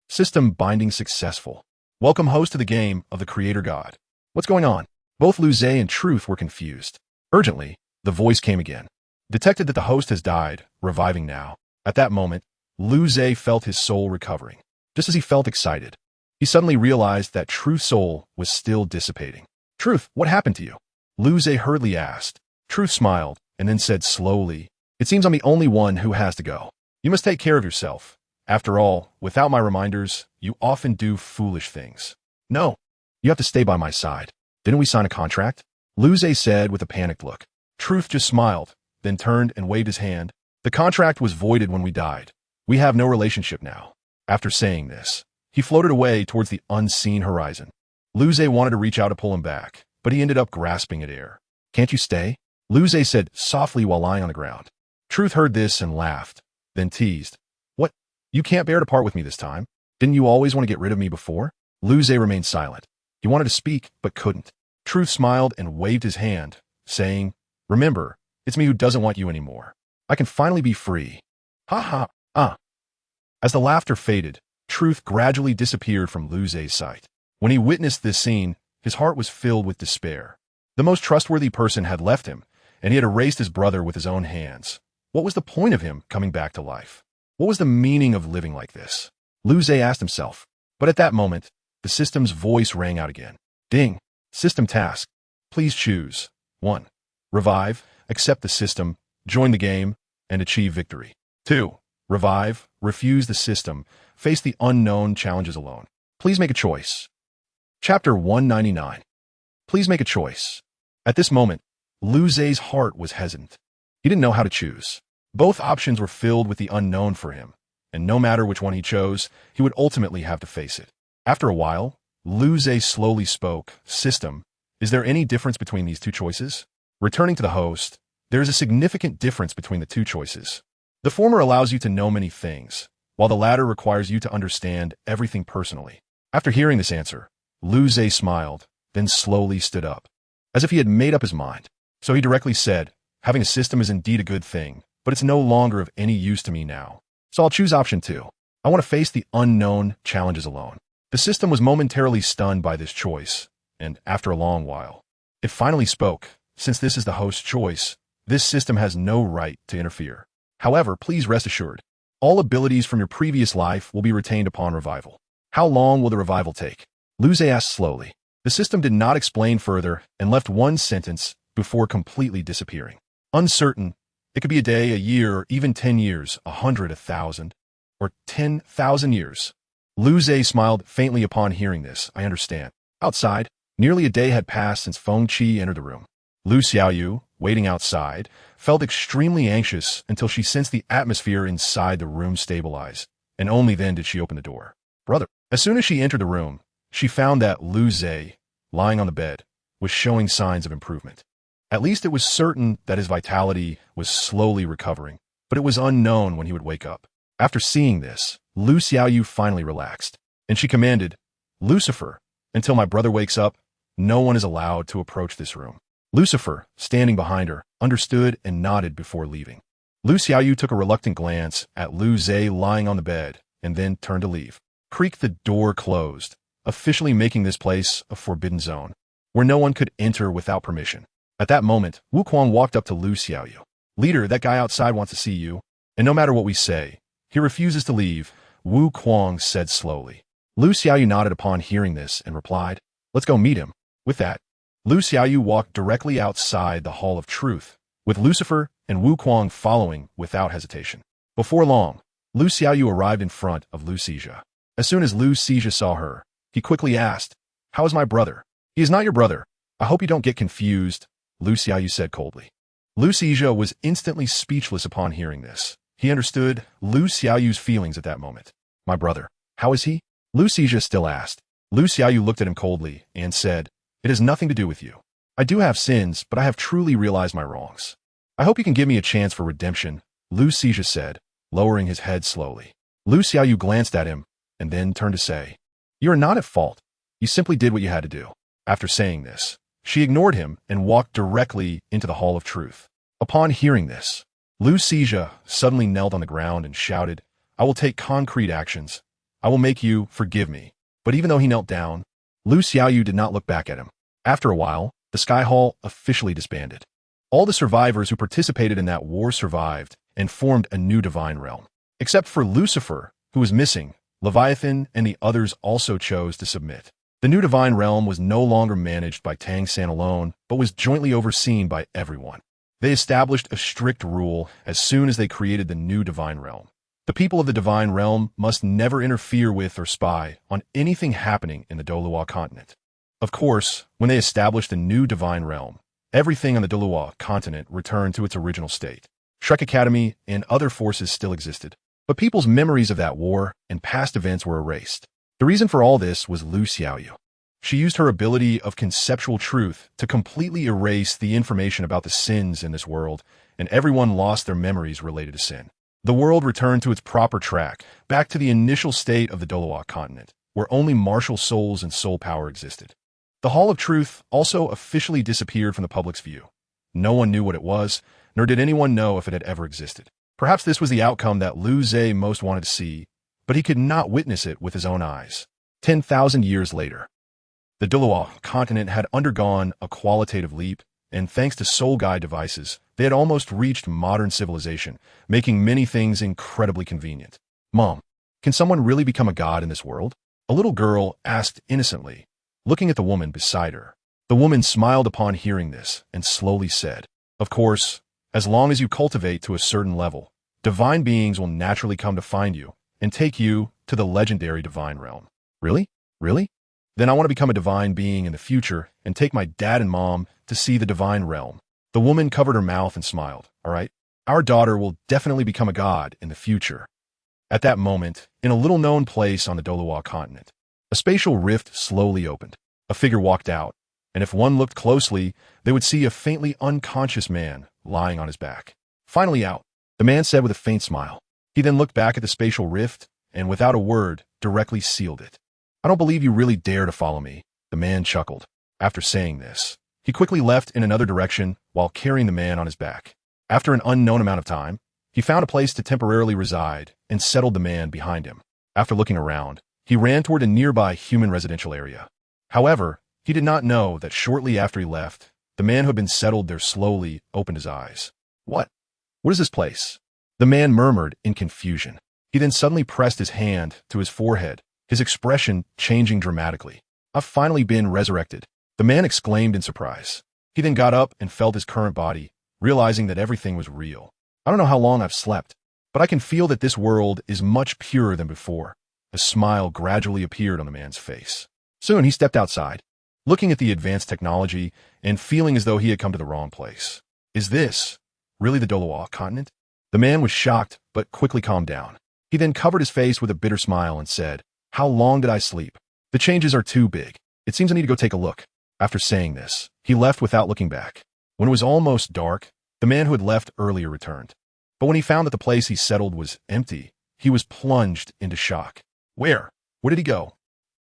System binding successful. Welcome host to the game of the Creator God. What's going on? Both Lu Zai and Truth were confused. Urgently, the voice came again. Detected that the host has died, reviving now. At that moment, Lu Zai felt his soul recovering. Just as he felt excited, he suddenly realized that Truth's soul was still dissipating. Truth, what happened to you? Lu Zai hurriedly asked. Truth smiled, and then said slowly, It seems I'm the only one who has to go. You must take care of yourself. After all, without my reminders, you often do foolish things. No, you have to stay by my side. Didn't we sign a contract? Lu Zai said with a panicked look. Truth just smiled, then turned and waved his hand. The contract was voided when we died. We have no relationship now. After saying this, he floated away towards the unseen horizon. Lu Zai wanted to reach out to pull him back, but he ended up grasping at air. Can't you stay? Lu Zai said softly while lying on the ground. Truth heard this and laughed, then teased. What? You can't bear to part with me this time? Didn't you always want to get rid of me before? Lu Zai remained silent. He wanted to speak, but couldn't. Truth smiled and waved his hand, saying, Remember, it's me who doesn't want you anymore. I can finally be free. Ha ha, ah. As the laughter faded, Truth gradually disappeared from Lu Zai's sight. When he witnessed this scene, his heart was filled with despair. The most trustworthy person had left him, and he had erased his brother with his own hands. What was the point of him coming back to life? What was the meaning of living like this? Lu Zai asked himself. But at that moment, the system's voice rang out again. Ding! System task. Please choose. 1. Revive, accept the system, join the game, and achieve victory. 2. Revive, refuse the system, face the unknown challenges alone. Please make a choice. Chapter 199. Please make a choice. At this moment, Lu Zai's heart was hesitant. He didn't know how to choose. Both options were filled with the unknown for him, and no matter which one he chose, he would ultimately have to face it. After a while, Lu Zai slowly spoke. System, is there any difference between these two choices? Returning to the host, there is a significant difference between the two choices. The former allows you to know many things, while the latter requires you to understand everything personally. After hearing this answer, Lu Zai smiled, then slowly stood up, as if he had made up his mind. So he directly said, having a system is indeed a good thing, but it's no longer of any use to me now. So I'll choose option 2. I want to face the unknown challenges alone. The system was momentarily stunned by this choice, and after a long while, it finally spoke. Since this is the host's choice, this system has no right to interfere. However, please rest assured, all abilities from your previous life will be retained upon revival. How long will the revival take? Lu Zai asked slowly. The system did not explain further and left one sentence, before completely disappearing. Uncertain, it could be a day, a year, or even 10 years, 100, 1,000, or 10,000 years. Lu Zhe smiled faintly upon hearing this. I understand. Outside, nearly a day had passed since Feng Qi entered the room. Lu Xiaoyu, waiting outside, felt extremely anxious until she sensed the atmosphere inside the room stabilize, and only then did she open the door. Brother. As soon as she entered the room, she found that Lu Zhe, lying on the bed, was showing signs of improvement. At least it was certain that his vitality was slowly recovering, but it was unknown when he would wake up. After seeing this, Lu Xiaoyu finally relaxed, and she commanded, Lucifer, until my brother wakes up, no one is allowed to approach this room. Lucifer, standing behind her, understood and nodded before leaving. Lu Xiaoyu took a reluctant glance at Lu Zhe lying on the bed and then turned to leave. Creak, the door closed, officially making this place a forbidden zone, where no one could enter without permission. At that moment, Wu Kuang walked up to Lu Xiaoyu. Leader, that guy outside wants to see you, and no matter what we say, he refuses to leave, Wu Kuang said slowly. Lu Xiaoyu nodded upon hearing this and replied, let's go meet him. With that, Lu Xiaoyu walked directly outside the Hall of Truth, with Lucifer and Wu Kuang following without hesitation. Before long, Lu Xiaoyu arrived in front of Lu Xizhi. As soon as Lu Xizhi saw her, he quickly asked, how is my brother? He is not your brother. I hope you don't get confused, Lu Xiaoyu said coldly. Lu Xizhi was instantly speechless upon hearing this. He understood Lu Xiaoyu's feelings at that moment. My brother, how is he? Lu Xizhi still asked. Lu Xiaoyu looked at him coldly and said, it has nothing to do with you. I do have sins, but I have truly realized my wrongs. I hope you can give me a chance for redemption, Lu Xizhi said, lowering his head slowly. Lu Xiaoyu glanced at him and then turned to say, you are not at fault. You simply did what you had to do. After saying this, she ignored him and walked directly into the Hall of Truth. Upon hearing this, Lu Xizhi suddenly knelt on the ground and shouted, I will take concrete actions. I will make you forgive me. But even though he knelt down, Lu Xiaoyu did not look back at him. After a while, the Sky Hall officially disbanded. All the survivors who participated in that war survived and formed a new divine realm. Except for Lucifer, who was missing, Leviathan and the others also chose to submit. The new divine realm was no longer managed by Tang San alone, but was jointly overseen by everyone. They established a strict rule as soon as they created the new divine realm. The people of the divine realm must never interfere with or spy on anything happening in the Dolua continent. Of course, when they established the new divine realm, everything on the Dolua continent returned to its original state. Shrek Academy and other forces still existed, but people's memories of that war and past events were erased. The reason for all this was Lu Xiaoyu. She used her ability of conceptual truth to completely erase the information about the sins in this world, and everyone lost their memories related to sin. The world returned to its proper track, back to the initial state of the Dolua continent, where only martial souls and soul power existed. The Hall of Truth also officially disappeared from the public's view. No one knew what it was, nor did anyone know if it had ever existed. Perhaps this was the outcome that Lu Zhe most wanted to see, but he could not witness it with his own eyes. 10,000 years later, the Dolua continent had undergone a qualitative leap, and thanks to soul guide devices, they had almost reached modern civilization, making many things incredibly convenient. Mom, can someone really become a god in this world? A little girl asked innocently, looking at the woman beside her. The woman smiled upon hearing this and slowly said, of course, as long as you cultivate to a certain level, divine beings will naturally come to find you and take you to the legendary divine realm. Really? Really? Then I want to become a divine being in the future and take my dad and mom to see the divine realm. The woman covered her mouth and smiled. All right, our daughter will definitely become a god in the future. At that moment, in a little-known place on the Dolua continent, a spatial rift slowly opened. A figure walked out, and if one looked closely, they would see a faintly unconscious man lying on his back. Finally out, the man said with a faint smile. He then looked back at the spatial rift, and without a word, directly sealed it. I don't believe you really dare to follow me, the man chuckled. After saying this, he quickly left in another direction while carrying the man on his back. After an unknown amount of time, he found a place to temporarily reside and settled the man behind him. After looking around, he ran toward a nearby human residential area. However, he did not know that shortly after he left, the man who had been settled there slowly opened his eyes. What? What is this place? The man murmured in confusion. He then suddenly pressed his hand to his forehead, his expression changing dramatically. I've finally been resurrected, the man exclaimed in surprise. He then got up and felt his current body, realizing that everything was real. I don't know how long I've slept, but I can feel that this world is much purer than before. A smile gradually appeared on the man's face. Soon he stepped outside, looking at the advanced technology and feeling as though he had come to the wrong place. Is this really the Doloa continent? The man was shocked, but quickly calmed down. He then covered his face with a bitter smile and said, "How long did I sleep? The changes are too big. It seems I need to go take a look." After saying this, he left without looking back. When it was almost dark, the man who had left earlier returned. But when he found that the place he settled was empty, he was plunged into shock. Where did he go?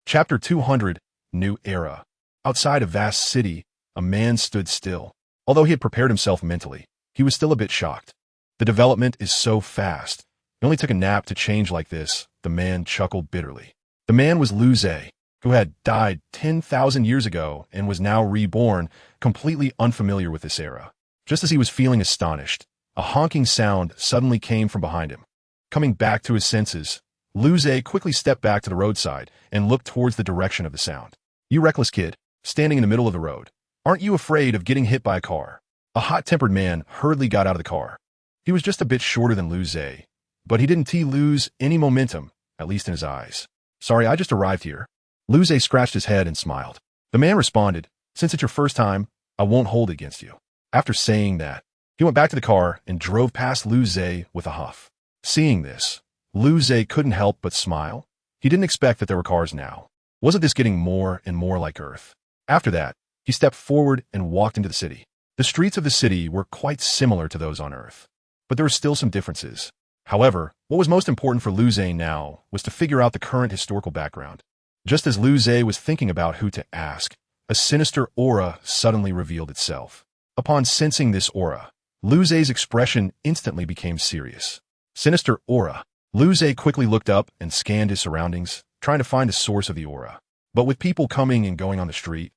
Chapter 200, New Era. Outside a vast city, a man stood still. Although he had prepared himself mentally, he was still a bit shocked. The development is so fast. It only took a nap to change like this, the man chuckled bitterly. The man was Luze, who had died 10,000 years ago and was now reborn, completely unfamiliar with this era. Just as he was feeling astonished, a honking sound suddenly came from behind him. Coming back to his senses, Luze quickly stepped back to the roadside and looked towards the direction of the sound. "You reckless kid, standing in the middle of the road. Aren't you afraid of getting hit by a car?" A hot-tempered man hurriedly got out of the car. He was just a bit shorter than Luze, but he didn't lose any momentum, at least in his eyes. "Sorry, I just arrived here." Luze scratched his head and smiled. The man responded, "Since it's your first time, I won't hold it against you." After saying that, he went back to the car and drove past Luze with a huff. Seeing this, Luze couldn't help but smile. He didn't expect that there were cars now. Wasn't this getting more and more like Earth? After that, he stepped forward and walked into the city. The streets of the city were quite similar to those on Earth, but there were still some differences. However, what was most important for Luze now was to figure out the current historical background. Just as Luze was thinking about who to ask, a sinister aura suddenly revealed itself. Upon sensing this aura, Luze's expression instantly became serious. Sinister aura. Luze quickly looked up and scanned his surroundings, trying to find the source of the aura. But with people coming and going on the street,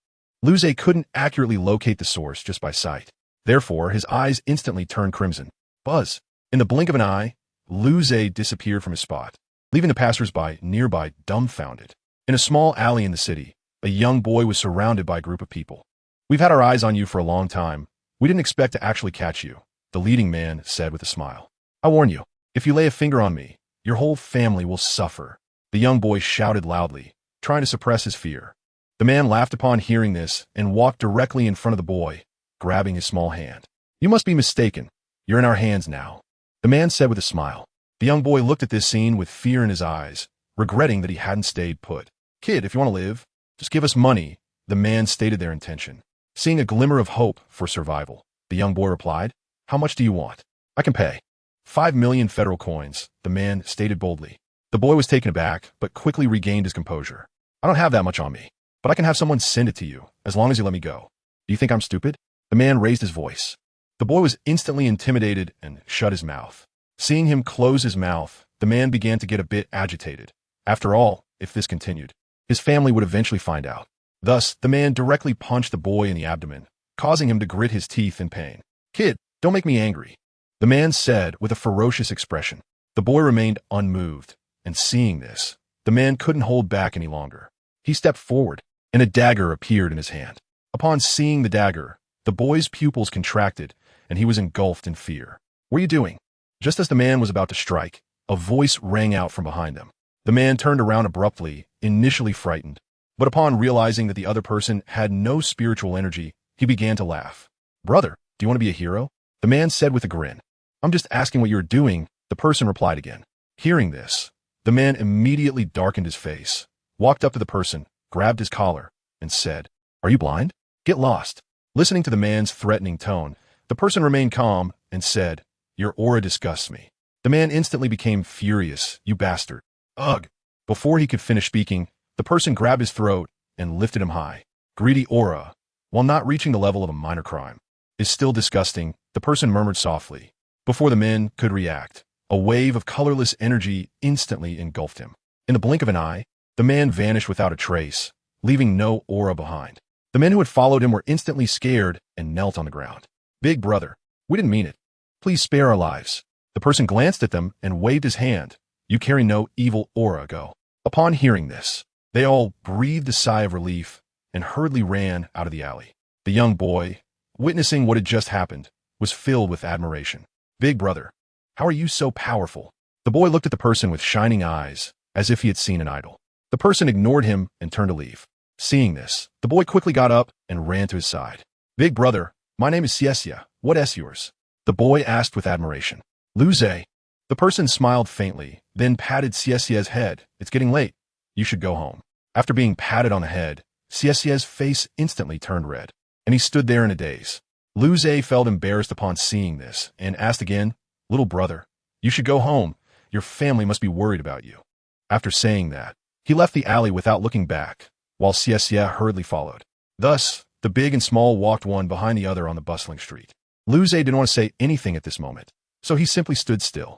Luze couldn't accurately locate the source just by sight. Therefore, his eyes instantly turned crimson. Buzz. In the blink of an eye, Luze disappeared from his spot, leaving the passers-by nearby dumbfounded. In a small alley in the city, a young boy was surrounded by a group of people. "We've had our eyes on you for a long time. We didn't expect to actually catch you," the leading man said with a smile. "I warn you, if you lay a finger on me, your whole family will suffer." The young boy shouted loudly, trying to suppress his fear. The man laughed upon hearing this and walked directly in front of the boy, grabbing his small hand. "You must be mistaken. You're in our hands now," the man said with a smile. The young boy looked at this scene with fear in his eyes, regretting that he hadn't stayed put. "Kid, if you want to live, just give us money," the man stated their intention. Seeing a glimmer of hope for survival, the young boy replied, "How much do you want?" "I can pay 5 million federal coins," the man stated boldly. The boy was taken aback, but quickly regained his composure. "I don't have that much on me, but I can have someone send it to you, as long as you let me go." "Do you think I'm stupid?" The man raised his voice. The boy was instantly intimidated and shut his mouth. Seeing him close his mouth, the man began to get a bit agitated. After all, if this continued, his family would eventually find out. Thus, the man directly punched the boy in the abdomen, causing him to grit his teeth in pain. "Kid, don't make me angry," the man said with a ferocious expression. The boy remained unmoved, and seeing this, the man couldn't hold back any longer. He stepped forward, and a dagger appeared in his hand. Upon seeing the dagger, the boy's pupils contracted, and he was engulfed in fear. "What are you doing?" Just as the man was about to strike, a voice rang out from behind them. The man turned around abruptly, initially frightened, but upon realizing that the other person had no spiritual energy, he began to laugh. "Brother, do you want to be a hero?" the man said with a grin. "I'm just asking what you're doing," the person replied again. Hearing this, the man immediately darkened his face, walked up to the person, grabbed his collar, and said, "Are you blind? Get lost." Listening to the man's threatening tone, the person remained calm and said, "Your aura disgusts me." The man instantly became furious. "You bastard. Ugh." Before he could finish speaking, the person grabbed his throat and lifted him high. "Greedy aura, while not reaching the level of a minor crime, is still disgusting," the person murmured softly. Before the men could react, a wave of colorless energy instantly engulfed him. In the blink of an eye, the man vanished without a trace, leaving no aura behind. The men who had followed him were instantly scared and knelt on the ground. "Big brother, we didn't mean it. Please spare our lives." The person glanced at them and waved his hand. "You carry no evil aura, go." Upon hearing this, they all breathed a sigh of relief and hurriedly ran out of the alley. The young boy, witnessing what had just happened, was filled with admiration. Big brother, how are you so powerful? The boy looked at the person with shining eyes, as if he had seen an idol. The person ignored him and turned to leave. Seeing this, the boy quickly got up and ran to his side. Big brother, my name is Ciesia. What is yours? The boy asked with admiration. Luze. The person smiled faintly, then patted Ciesia's head. It's getting late. You should go home. After being patted on the head, Ciesia's face instantly turned red, and he stood there in a daze. Luze felt embarrassed upon seeing this and asked again, Little brother, you should go home. Your family must be worried about you. After saying that, he left the alley without looking back, while Ciesia hurriedly followed. Thus, the big and small walked one behind the other on the bustling street. Luze didn't want to say anything at this moment, so he simply stood still.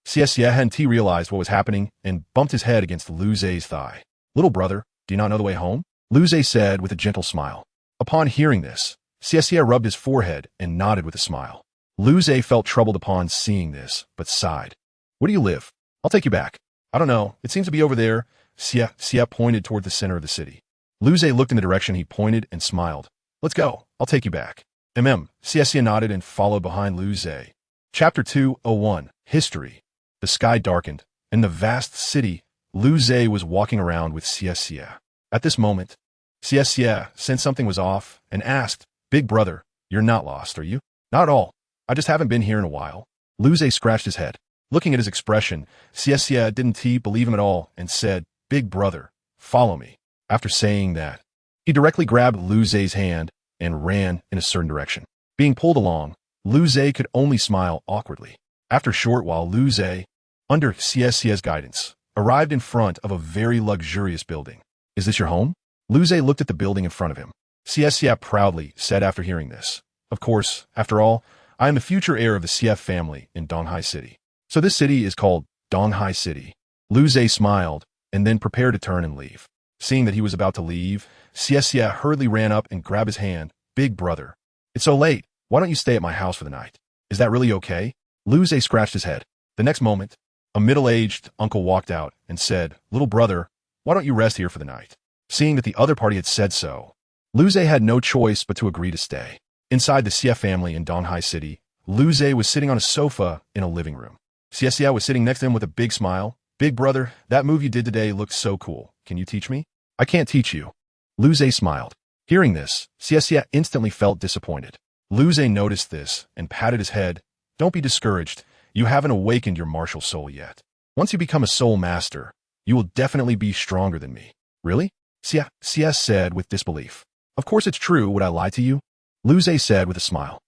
Ciesia hadn't realized what was happening and bumped his head against Luze's thigh. Little brother, do you not know the way home? Luze said with a gentle smile. Upon hearing this, Ciesia rubbed his forehead and nodded with a smile. Luze felt troubled upon seeing this, but sighed. Where do you live? I'll take you back. I don't know. It seems to be over there. Ciesia pointed toward the center of the city. Luze looked in the direction he pointed and smiled. Let's go. I'll take you back. Ciesia nodded and followed behind Luze. Chapter 201. History. The sky darkened. In the vast city, Luze was walking around with Ciesia. At this moment, Ciesia sensed something was off and asked, Big brother, you're not lost, are you? Not at all. I just haven't been here in a while. Luze scratched his head. Looking at his expression, Ciesia didn't believe him at all and said, Big brother, follow me. After saying that, he directly grabbed Luze's hand and ran in a certain direction. Being pulled along, Luze could only smile awkwardly. After a short while, Luze, under Ciesia's guidance, arrived in front of a very luxurious building. Is this your home? Luze looked at the building in front of him. Ciesia proudly said after hearing this, Of course, after all, I am the future heir of the CF family in Donghai City. So this city is called Donghai City. Luze smiled and then prepared to turn and leave. Seeing that he was about to leave, Ciesia hurriedly ran up and grabbed his hand. Big brother, it's so late. Why don't you stay at my house for the night? Is that really okay? Luze scratched his head. The next moment, a middle-aged uncle walked out and said, Little brother, why don't you rest here for the night? Seeing that the other party had said so, Luze had no choice but to agree to stay. Inside the CF family in Donghai City, Luze was sitting on a sofa in a living room. Ciesia was sitting next to him with a big smile. Big brother, that move you did today looked so cool. Can you teach me? I can't teach you. Luze smiled. Hearing this, Ciesia instantly felt disappointed. Luze noticed this and patted his head. Don't be discouraged. You haven't awakened your martial soul yet. Once you become a soul master, you will definitely be stronger than me. Really? Ciesia said with disbelief. Of course it's true. Would I lie to you? Luze said with a smile.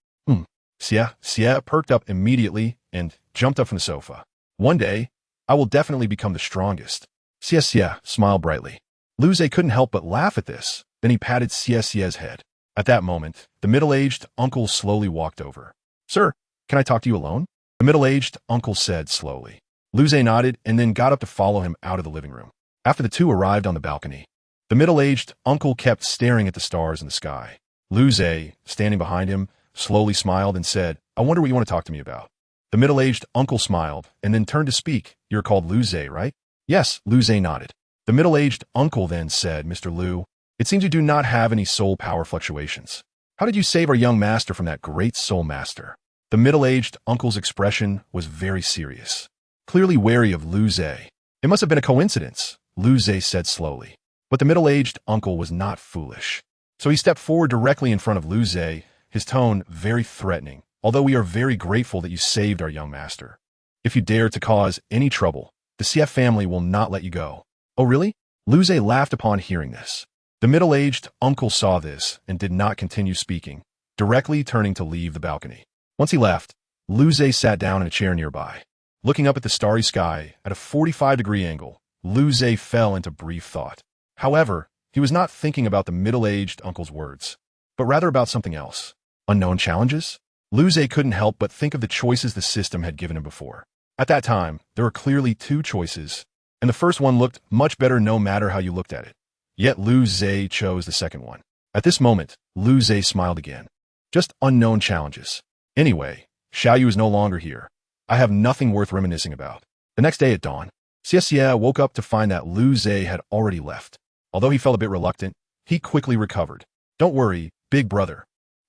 Ciesia perked up immediately and jumped up from the sofa. One day, I will definitely become the strongest. Ciesia smiled brightly. Luze couldn't help but laugh at this. Then he patted Ciesia's head. At that moment, the middle-aged uncle slowly walked over. Sir, can I talk to you alone? The middle-aged uncle said slowly. Luze nodded and then got up to follow him out of the living room. After the two arrived on the balcony, the middle-aged uncle kept staring at the stars in the sky. Luze, standing behind him, slowly smiled and said, I wonder what you want to talk to me about. The middle-aged uncle smiled and then turned to speak. You're called Luze, right? Yes, Luze nodded. The middle-aged uncle then said, Mr. Lu, it seems you do not have any soul power fluctuations. How did you save our young master from that great soul master? The middle-aged uncle's expression was very serious, clearly wary of Luze. It must have been a coincidence, Luze said slowly. But the middle-aged uncle was not foolish. So he stepped forward directly in front of Luze, his tone very threatening. Although we are very grateful that you saved our young master. If you dare to cause any trouble, the CF family will not let you go. Oh really? Luze laughed upon hearing this. The middle-aged uncle saw this and did not continue speaking, directly turning to leave the balcony. Once he left, Luze sat down in a chair nearby. Looking up at the starry sky at a 45-degree angle, Luze fell into brief thought. However, he was not thinking about the middle-aged uncle's words, but rather about something else. Unknown challenges? Luze couldn't help but think of the choices the system had given him before. At that time, there were clearly two choices, and the first one looked much better no matter how you looked at it. Yet Luze chose the second one. At this moment, Luze smiled again. Just unknown challenges. Anyway, Xiaoyu is no longer here. I have nothing worth reminiscing about. The next day at dawn, Ciesia woke up to find that Luze had already left. Although he felt a bit reluctant, he quickly recovered. Don't worry, big brother.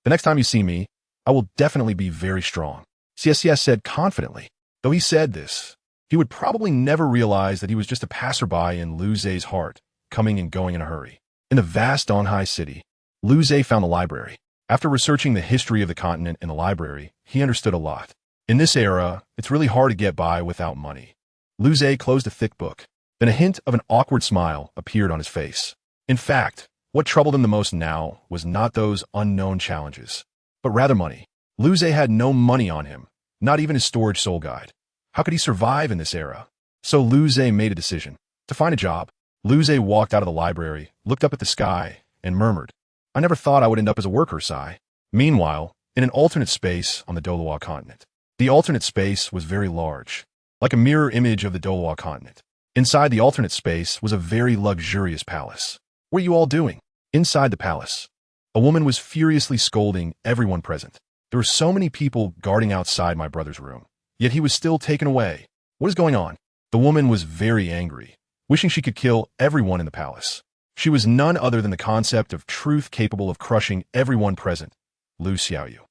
The next time you see me, I will definitely be very strong. CSCS said confidently. Though he said this, he would probably never realize that he was just a passerby in Liu Ze's heart, coming and going in a hurry. In the vast Donghai city, Liu Ze found a library. After researching the history of the continent in the library, he understood a lot. In this era, it's really hard to get by without money. Liu Ze closed a thick book. Then a hint of an awkward smile appeared on his face. In fact, what troubled him the most now was not those unknown challenges, but rather money. Liu Ze had no money on him, not even his storage soul guide. How could he survive in this era? So Liu Ze made a decision to find a job. Liu Ze walked out of the library, looked up at the sky, and murmured, "I never thought I would end up as a worker, Sai." Meanwhile, in an alternate space on the Dolawa continent. The alternate space was very large, like a mirror image of the Dolawa continent. Inside the alternate space was a very luxurious palace. "What are you all doing?" Inside the palace, a woman was furiously scolding everyone present. "There were so many people guarding outside my brother's room, yet he was still taken away. What is going on?" The woman was very angry, wishing she could kill everyone in the palace. She was none other than the concept of truth capable of crushing everyone present, Liu Xiaoyu.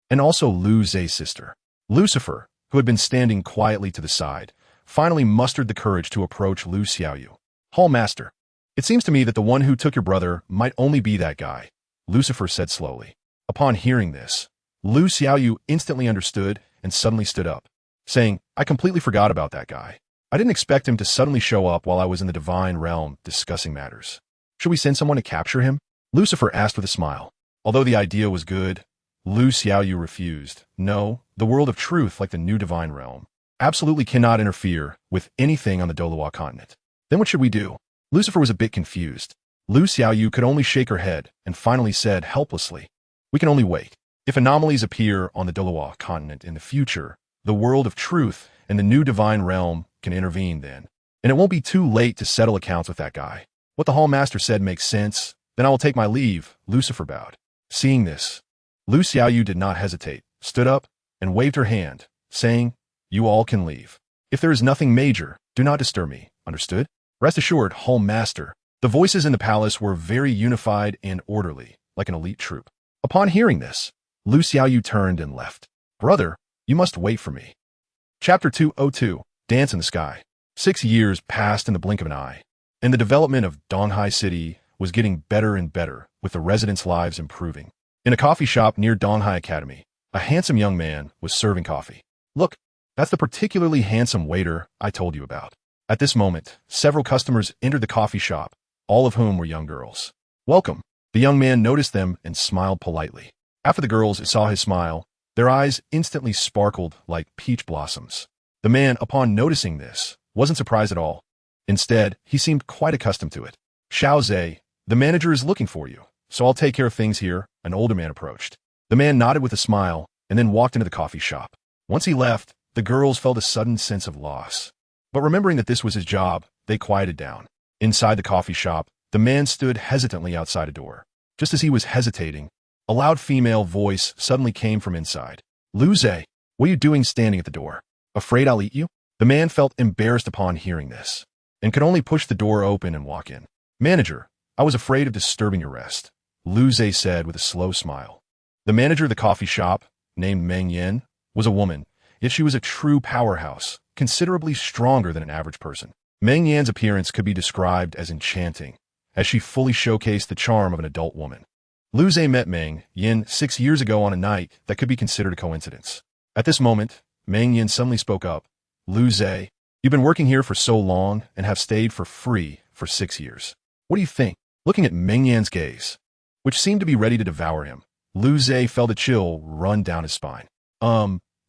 And also Liu Ze's sister. Lucifer, who had been standing quietly to the side, finally mustered the courage to approach Liu Xiaoyu. "Hall Master, it seems to me that the one who took your brother might only be that guy," Lucifer said slowly. Upon hearing this, Liu Xiaoyu instantly understood and suddenly stood up, saying, "I completely forgot about that guy. I didn't expect him to suddenly show up while I was in the divine realm discussing matters. Should we send someone to capture him?" Lucifer asked with a smile. Although the idea was good, Liu Xiaoyu refused. No, the world of truth, like the new divine realm, absolutely cannot interfere with anything on the Dolawa continent. Then what should we do? Lucifer was a bit confused. Liu Xiaoyu could only shake her head and finally said helplessly, "We can only wait. If anomalies appear on the Dolawa continent in the future, the world of truth and the new divine realm can intervene then. And it won't be too late to settle accounts with that guy. What the Hall Master said makes sense. Then I will take my leave," Lucifer bowed. Seeing this, Liu Xiaoyu did not hesitate, stood up, and waved her hand, saying, "You all can leave. If there is nothing major, do not disturb me, understood?" "Rest assured, Hall Master." The voices in the palace were very unified and orderly, like an elite troop. Upon hearing this, Liu Xiaoyu turned and left. "Brother, you must wait for me." Chapter 202, Dance in the Sky. 6 years passed in the blink of an eye, and the development of Donghai City was getting better and better, with the residents' lives improving. In a coffee shop near Donghai Academy, a handsome young man was serving coffee. "Look, that's the particularly handsome waiter I told you about." At this moment, several customers entered the coffee shop, all of whom were young girls. "Welcome." The young man noticed them and smiled politely. After the girls saw his smile, their eyes instantly sparkled like peach blossoms. The man, upon noticing this, wasn't surprised at all. Instead, he seemed quite accustomed to it. "Xiao Zhe, the manager is looking for you, so I'll take care of things here," an older man approached. The man nodded with a smile and then walked into the coffee shop. Once he left, the girls felt a sudden sense of loss. But remembering that this was his job, they quieted down. Inside the coffee shop, the man stood hesitantly outside a door. Just as he was hesitating, a loud female voice suddenly came from inside. "Liu Ze, what are you doing standing at the door? Afraid I'll eat you?" The man felt embarrassed upon hearing this, and could only push the door open and walk in. "Manager, I was afraid of disturbing your rest," Liu Ze said with a slow smile. The manager of the coffee shop, named Meng Yin, was a woman, yet she was a true powerhouse, considerably stronger than an average person. Meng Yan's appearance could be described as enchanting, as she fully showcased the charm of an adult woman. Liu Ze met Meng Yin 6 years ago on a night that could be considered a coincidence. At this moment, Meng Yin suddenly spoke up. "Liu Ze, you've been working here for so long and have stayed for free for 6 years. What do you think?" Looking at Meng Yan's gaze, which seemed to be ready to devour him, Liu Ze felt a chill run down his spine.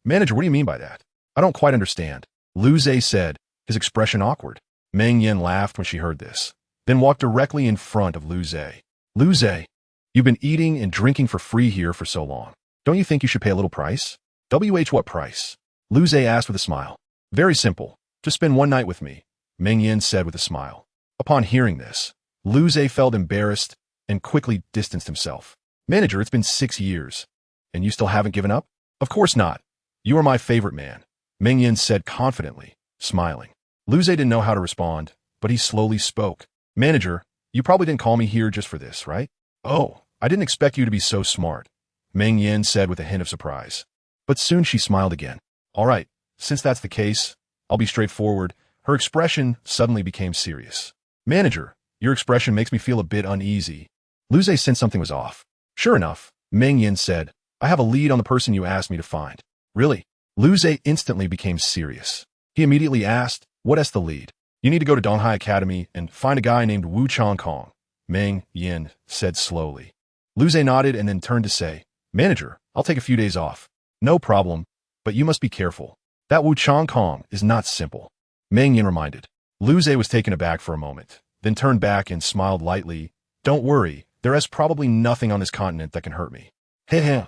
Manager, what do you mean by that? I don't quite understand," Liu Ze said, his expression awkward. Meng Yin laughed when she heard this, then walked directly in front of Liu Ze. "Liu Ze, you've been eating and drinking for free here for so long. Don't you think you should pay a little price?" What price?" Liu Ze asked with a smile. "Very simple. Just spend one night with me," Meng Yin said with a smile. Upon hearing this, Liu Ze felt embarrassed and quickly distanced himself. "Manager, it's been 6 years, and you still haven't given up?" "Of course not. You are my favorite man," Meng Yin said confidently, smiling. Liu Ze didn't know how to respond, but he slowly spoke. "Manager, you probably didn't call me here just for this, right?" "Oh, I didn't expect you to be so smart," Meng Yin said with a hint of surprise. But soon she smiled again. All right, since that's the case, I'll be straightforward. Her expression suddenly became serious. Manager, your expression makes me feel a bit uneasy. Lu Zhe sensed something was off. Sure enough, Meng Yin said, I have a lead on the person you asked me to find. Really? Lu Zhe instantly became serious. He immediately asked, what's the lead? You need to go to Donghai Academy and find a guy named Wu Chongkong, Meng Yin said slowly. Lu Zhe nodded and then turned to say, Manager, I'll take a few days off. No problem, but you must be careful. That Wu Chongkong is not simple. Meng Yin reminded. Lu Zhe was taken aback for a moment, then turned back and smiled lightly. Don't worry, there is probably nothing on this continent that can hurt me. Heh.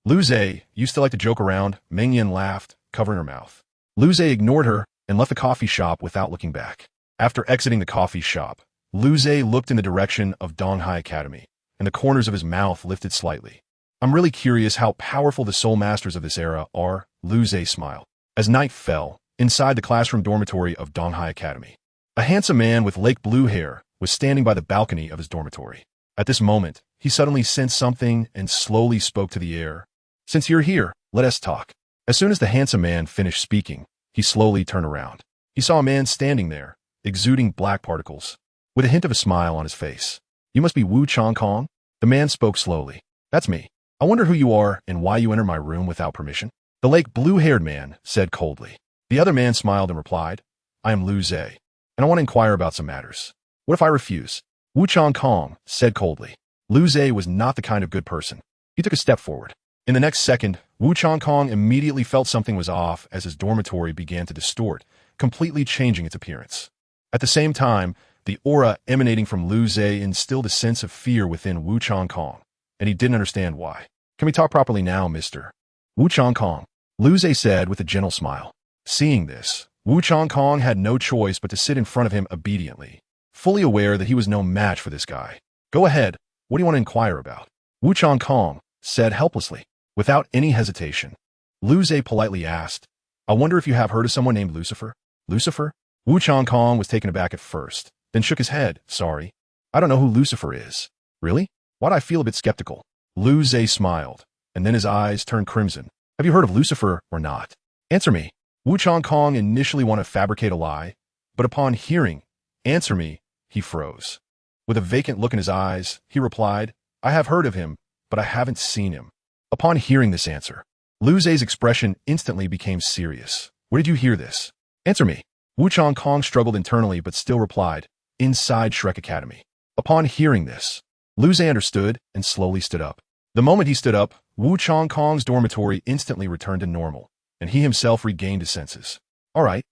Lu Zhe, you still like to joke around? Meng Yin laughed, covering her mouth. Lu Zhe ignored her and left the coffee shop without looking back. After exiting the coffee shop, Lu Zhe looked in the direction of Donghai Academy, and the corners of his mouth lifted slightly. I'm really curious how powerful the soul masters of this era are, Lu Zhe smiled. As night fell, inside the classroom dormitory of Donghai Academy, a handsome man with lake blue hair was standing by the balcony of his dormitory. At this moment, he suddenly sensed something and slowly spoke to the air. Since you're here, let us talk. As soon as the handsome man finished speaking, he slowly turned around. He saw a man standing there, exuding black particles, with a hint of a smile on his face. You must be Wu Chongkong? The man spoke slowly. That's me. I wonder who you are and why you entered my room without permission. The lake blue-haired man said coldly. The other man smiled and replied, I am Lu Zhe, and I want to inquire about some matters. What if I refuse? Wu Chongkong said coldly. Lu Zhe was not the kind of good person. He took a step forward. In the next second, Wu Chongkong immediately felt something was off as his dormitory began to distort, completely changing its appearance. At the same time, the aura emanating from Lu Zhe instilled a sense of fear within Wu Chongkong, and he didn't understand why. Can we talk properly now, mister? Wu Chongkong, Lu Zhe said with a gentle smile. Seeing this, Wu Chongkong had no choice but to sit in front of him obediently, fully aware that he was no match for this guy. Go ahead, what do you want to inquire about? Wu Chongkong said helplessly. Without any hesitation, Lu Zhe politely asked, I wonder if you have heard of someone named Lucifer? Lucifer? Wu Chongkong was taken aback at first, then shook his head. Sorry, I don't know who Lucifer is. Really? Why'd I feel a bit skeptical? Lu Zhe smiled, and then his eyes turned crimson. Have you heard of Lucifer or not? Answer me. Wu Chongkong initially wanted to fabricate a lie, but upon hearing, answer me, he froze. With a vacant look in his eyes, he replied, I have heard of him, but I haven't seen him. Upon hearing this answer, Lu Zhe's expression instantly became serious. Where did you hear this? Answer me. Wu Chongkong struggled internally but still replied, inside Shrek Academy. Upon hearing this, Lu Zhe understood and slowly stood up. The moment he stood up, Wu Chongkong's dormitory instantly returned to normal, and he himself regained his senses. All right.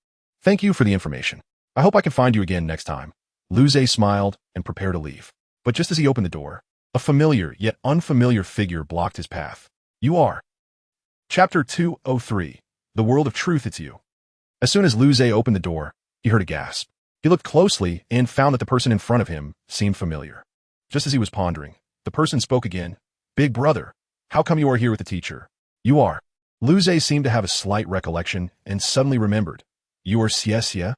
Thank you for the information. I hope I can find you again next time. Lu Zhe smiled and prepared to leave. But just as he opened the door, a familiar yet unfamiliar figure blocked his path. You are. Chapter 203. The World of Truth, It's You. As soon as Lu Zhe opened the door, he heard a gasp. He looked closely and found that the person in front of him seemed familiar. Just as he was pondering, the person spoke again. Big brother, how come you are here with the teacher? You are. Lu Zhe seemed to have a slight recollection and suddenly remembered. You are Xie?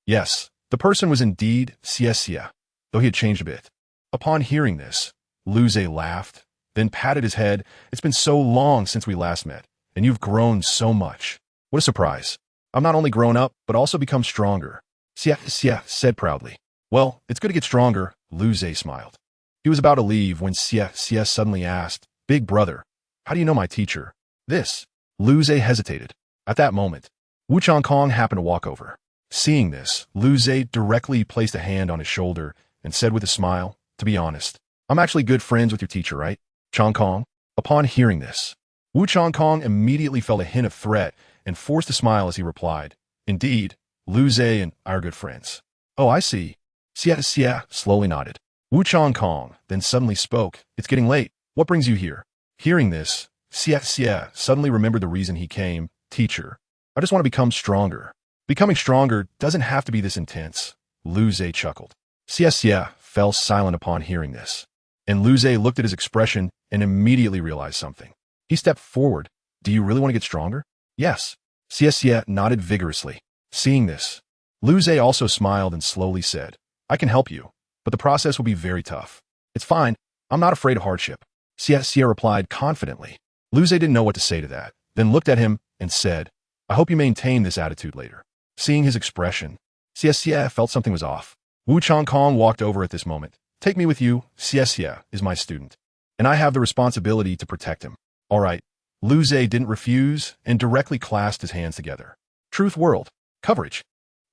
Yes, the person was indeed Xie, though he had changed a bit. Upon hearing this, Lu Zhe laughed, then patted his head. It's been so long since we last met, and you've grown so much. What a surprise. I'm not only grown up, but also become stronger. Xie said proudly. Well, it's good to get stronger, Lu Zhe smiled. He was about to leave when Xie suddenly asked, Big brother, how do you know my teacher? This. Lu Zhe hesitated. At that moment, Wu Chongkong happened to walk over. Seeing this, Lu Zhe directly placed a hand on his shoulder and said with a smile, to be honest, I'm actually good friends with your teacher, right? Chongkong? Upon hearing this, Wu Chongkong immediately felt a hint of threat and forced a smile as he replied, Indeed, Lu Zhe and I are good friends. Oh, I see. Xie slowly nodded. Wu Chongkong then suddenly spoke, It's getting late. What brings you here? Hearing this, Xie suddenly remembered the reason he came. Teacher, I just want to become stronger. Becoming stronger doesn't have to be this intense. Lu Zhe chuckled. Xie fell silent upon hearing this, and Lu Zhe looked at his expression and immediately realized something. He stepped forward. Do you really want to get stronger? Yes. Xie nodded vigorously. Seeing this, Lu Zhe also smiled and slowly said, I can help you, but the process will be very tough. It's fine. I'm not afraid of hardship. Xie replied confidently. Lu Zhe didn't know what to say to that, then looked at him and said, I hope you maintain this attitude later. Seeing his expression, Xie felt something was off. Wu Changkong walked over at this moment. Take me with you, Xie is my student, and I have the responsibility to protect him. All right. Lu Zhe didn't refuse and directly clasped his hands together. Truth World. Coverage.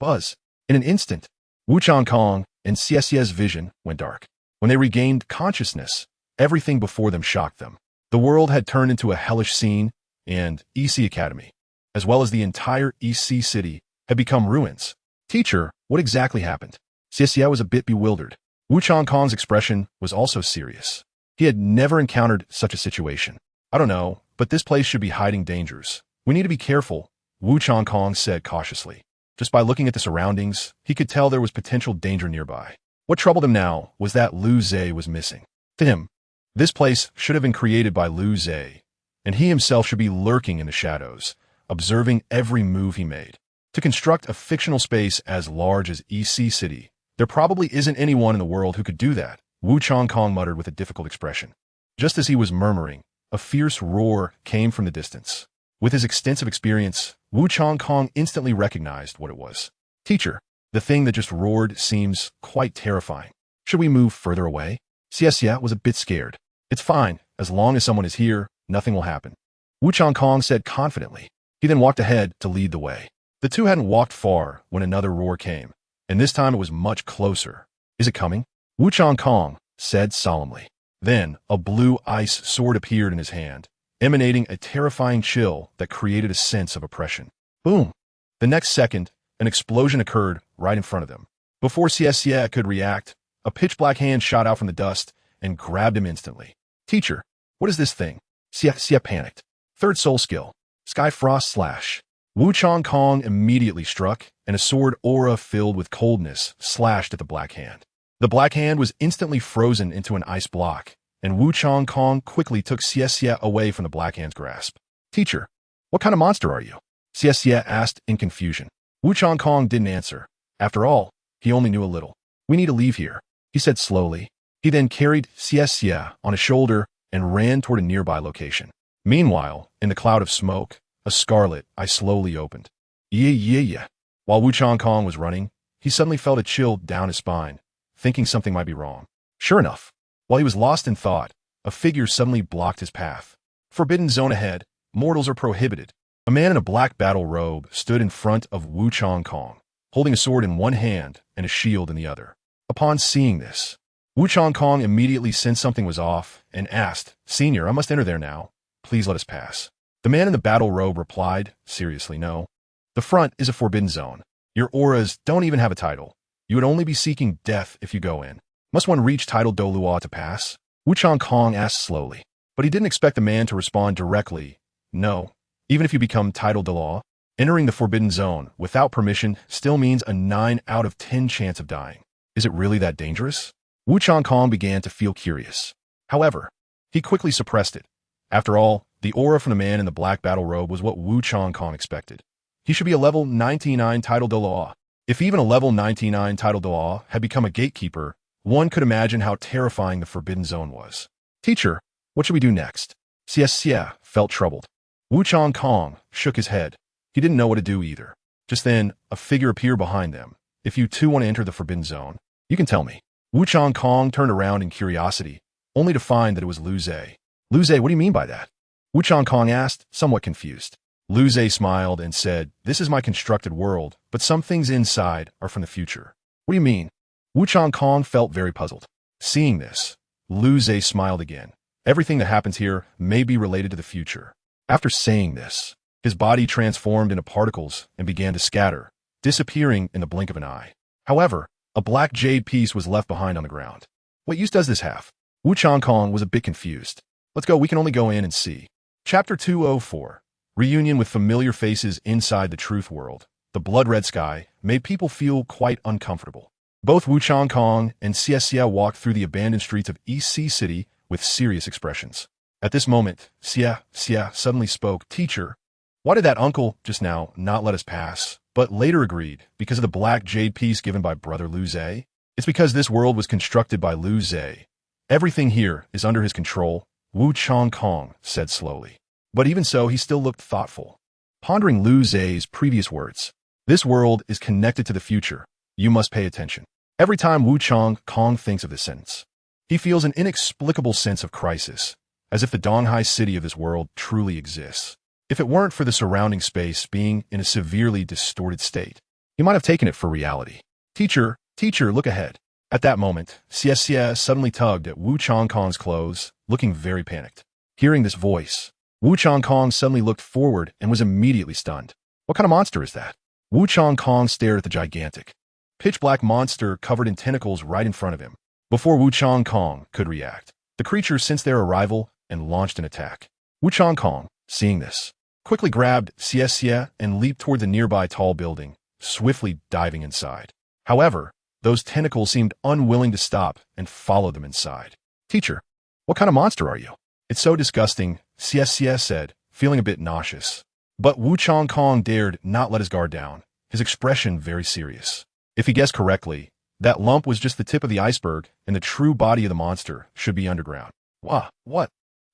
Buzz. In an instant, Wu Changkong and Xie's vision went dark. When they regained consciousness, everything before them shocked them. The world had turned into a hellish scene, and EC Academy, as well as the entire EC city, had become ruins. Teacher, what exactly happened? Xie was a bit bewildered. Wu Changkong's expression was also serious. He had never encountered such a situation. I don't know, but this place should be hiding dangers. We need to be careful, Wu Changkong said cautiously. Just by looking at the surroundings, he could tell there was potential danger nearby. What troubled him now was that Lu Zhe was missing. To him, this place should have been created by Lu Zhe, and he himself should be lurking in the shadows, observing every move he made. To construct a fictional space as large as EC City, there probably isn't anyone in the world who could do that, Wu Changkong muttered with a difficult expression. Just as he was murmuring, a fierce roar came from the distance. With his extensive experience, Wu Changkong instantly recognized what it was. Teacher, the thing that just roared seems quite terrifying. Should we move further away? Xie was a bit scared. It's fine. As long as someone is here, nothing will happen, Wu Changkong said confidently. He then walked ahead to lead the way. The two hadn't walked far when another roar came, and this time it was much closer. Is it coming? Wu Changkong said solemnly. Then, a blue ice sword appeared in his hand, emanating a terrifying chill that created a sense of oppression. Boom! The next second, an explosion occurred right in front of them. Before Xie could react, a pitch-black hand shot out from the dust and grabbed him instantly. Teacher, what is this thing? Xie panicked. Third soul skill, Sky Frost Slash. Wu Changkong immediately struck, and a sword aura filled with coldness slashed at the black hand. The black hand was instantly frozen into an ice block, and Wu Changkong quickly took Xie away from the black hand's grasp. Teacher, what kind of monster are you? Xie asked in confusion. Wu Changkong didn't answer. After all, he only knew a little. We need to leave here, he said slowly. He then carried Xie on his shoulder and ran toward a nearby location. Meanwhile, in the cloud of smoke, a scarlet eye slowly opened. Yeah. While Wu Changkong was running, he suddenly felt a chill down his spine, thinking something might be wrong. Sure enough, while he was lost in thought, a figure suddenly blocked his path. Forbidden zone ahead, mortals are prohibited. A man in a black battle robe stood in front of Wu Changkong, holding a sword in one hand and a shield in the other. Upon seeing this, Wu Changkong immediately sensed something was off and asked, Senior, I must enter there now. Please let us pass. The man in the battle robe replied, seriously, no. The front is a forbidden zone. Your auras don't even have a title. You would only be seeking death if you go in. Must one reach title Dolua to pass? Wu Changkong asked slowly, but he didn't expect the man to respond directly. No, even if you become title Dolua, entering the forbidden zone without permission still means a 9 out of 10 chance of dying. Is it really that dangerous? Wu Changkong began to feel curious. However, he quickly suppressed it. After all, the aura from the man in the black battle robe was what Wu Changkong expected. He should be a level 99 title Dolua. If even a level 99 title Dolua had become a gatekeeper, one could imagine how terrifying the forbidden zone was. Teacher, what should we do next? Xie felt troubled. Wu Changkong shook his head. He didn't know what to do either. Just then, a figure appeared behind them. If you too want to enter the forbidden zone, you can tell me. Wu Changkong turned around in curiosity, only to find that it was Lu Zhe. Lu Zhe, what do you mean by that? Wu Changkong asked, somewhat confused. Lu Zhe smiled and said, this is my constructed world, but some things inside are from the future. What do you mean? Wu Changkong felt very puzzled. Seeing this, Lu Zhe smiled again. Everything that happens here may be related to the future. After saying this, his body transformed into particles and began to scatter, disappearing in the blink of an eye. However, a black jade piece was left behind on the ground. What use does this have? Wu Changkong was a bit confused. Let's go, we can only go in and see. Chapter 204. Reunion with familiar faces inside the truth world. The blood-red sky made people feel quite uncomfortable. Both Wu Changkong and Xie walked through the abandoned streets of EC City with serious expressions. At this moment, Xie suddenly spoke, Teacher, why did that uncle just now not let us pass, but later agreed because of the black jade piece given by Brother Lu Zhe? It's because this world was constructed by Lu Zhe. Everything here is under his control, Wu Changkong said slowly. But even so, he still looked thoughtful, pondering Lu Zhe's previous words. This world is connected to the future. You must pay attention. Every time Wu Changkong thinks of this sentence, he feels an inexplicable sense of crisis, as if the Donghai city of this world truly exists. If it weren't for the surrounding space being in a severely distorted state, he might have taken it for reality. Teacher, look ahead. At that moment, Xie suddenly tugged at Wu Changkong's clothes, looking very panicked. Hearing this voice, Wu Changkong suddenly looked forward and was immediately stunned. What kind of monster is that? Wu Changkong stared at the gigantic, pitch-black monster covered in tentacles right in front of him. Before Wu Changkong could react, the creature sensed their arrival and launched an attack. Wu Changkong, seeing this, quickly grabbed Xie and leaped toward the nearby tall building, swiftly diving inside. However, those tentacles seemed unwilling to stop and followed them inside. Teacher, what kind of monster are you? It's so disgusting, Xie said, feeling a bit nauseous. But Wu Changkong dared not let his guard down, his expression very serious. If he guessed correctly, that lump was just the tip of the iceberg, and the true body of the monster should be underground. What?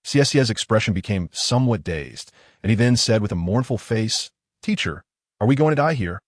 Xie's expression became somewhat dazed, and he then said with a mournful face, Teacher, are we going to die here?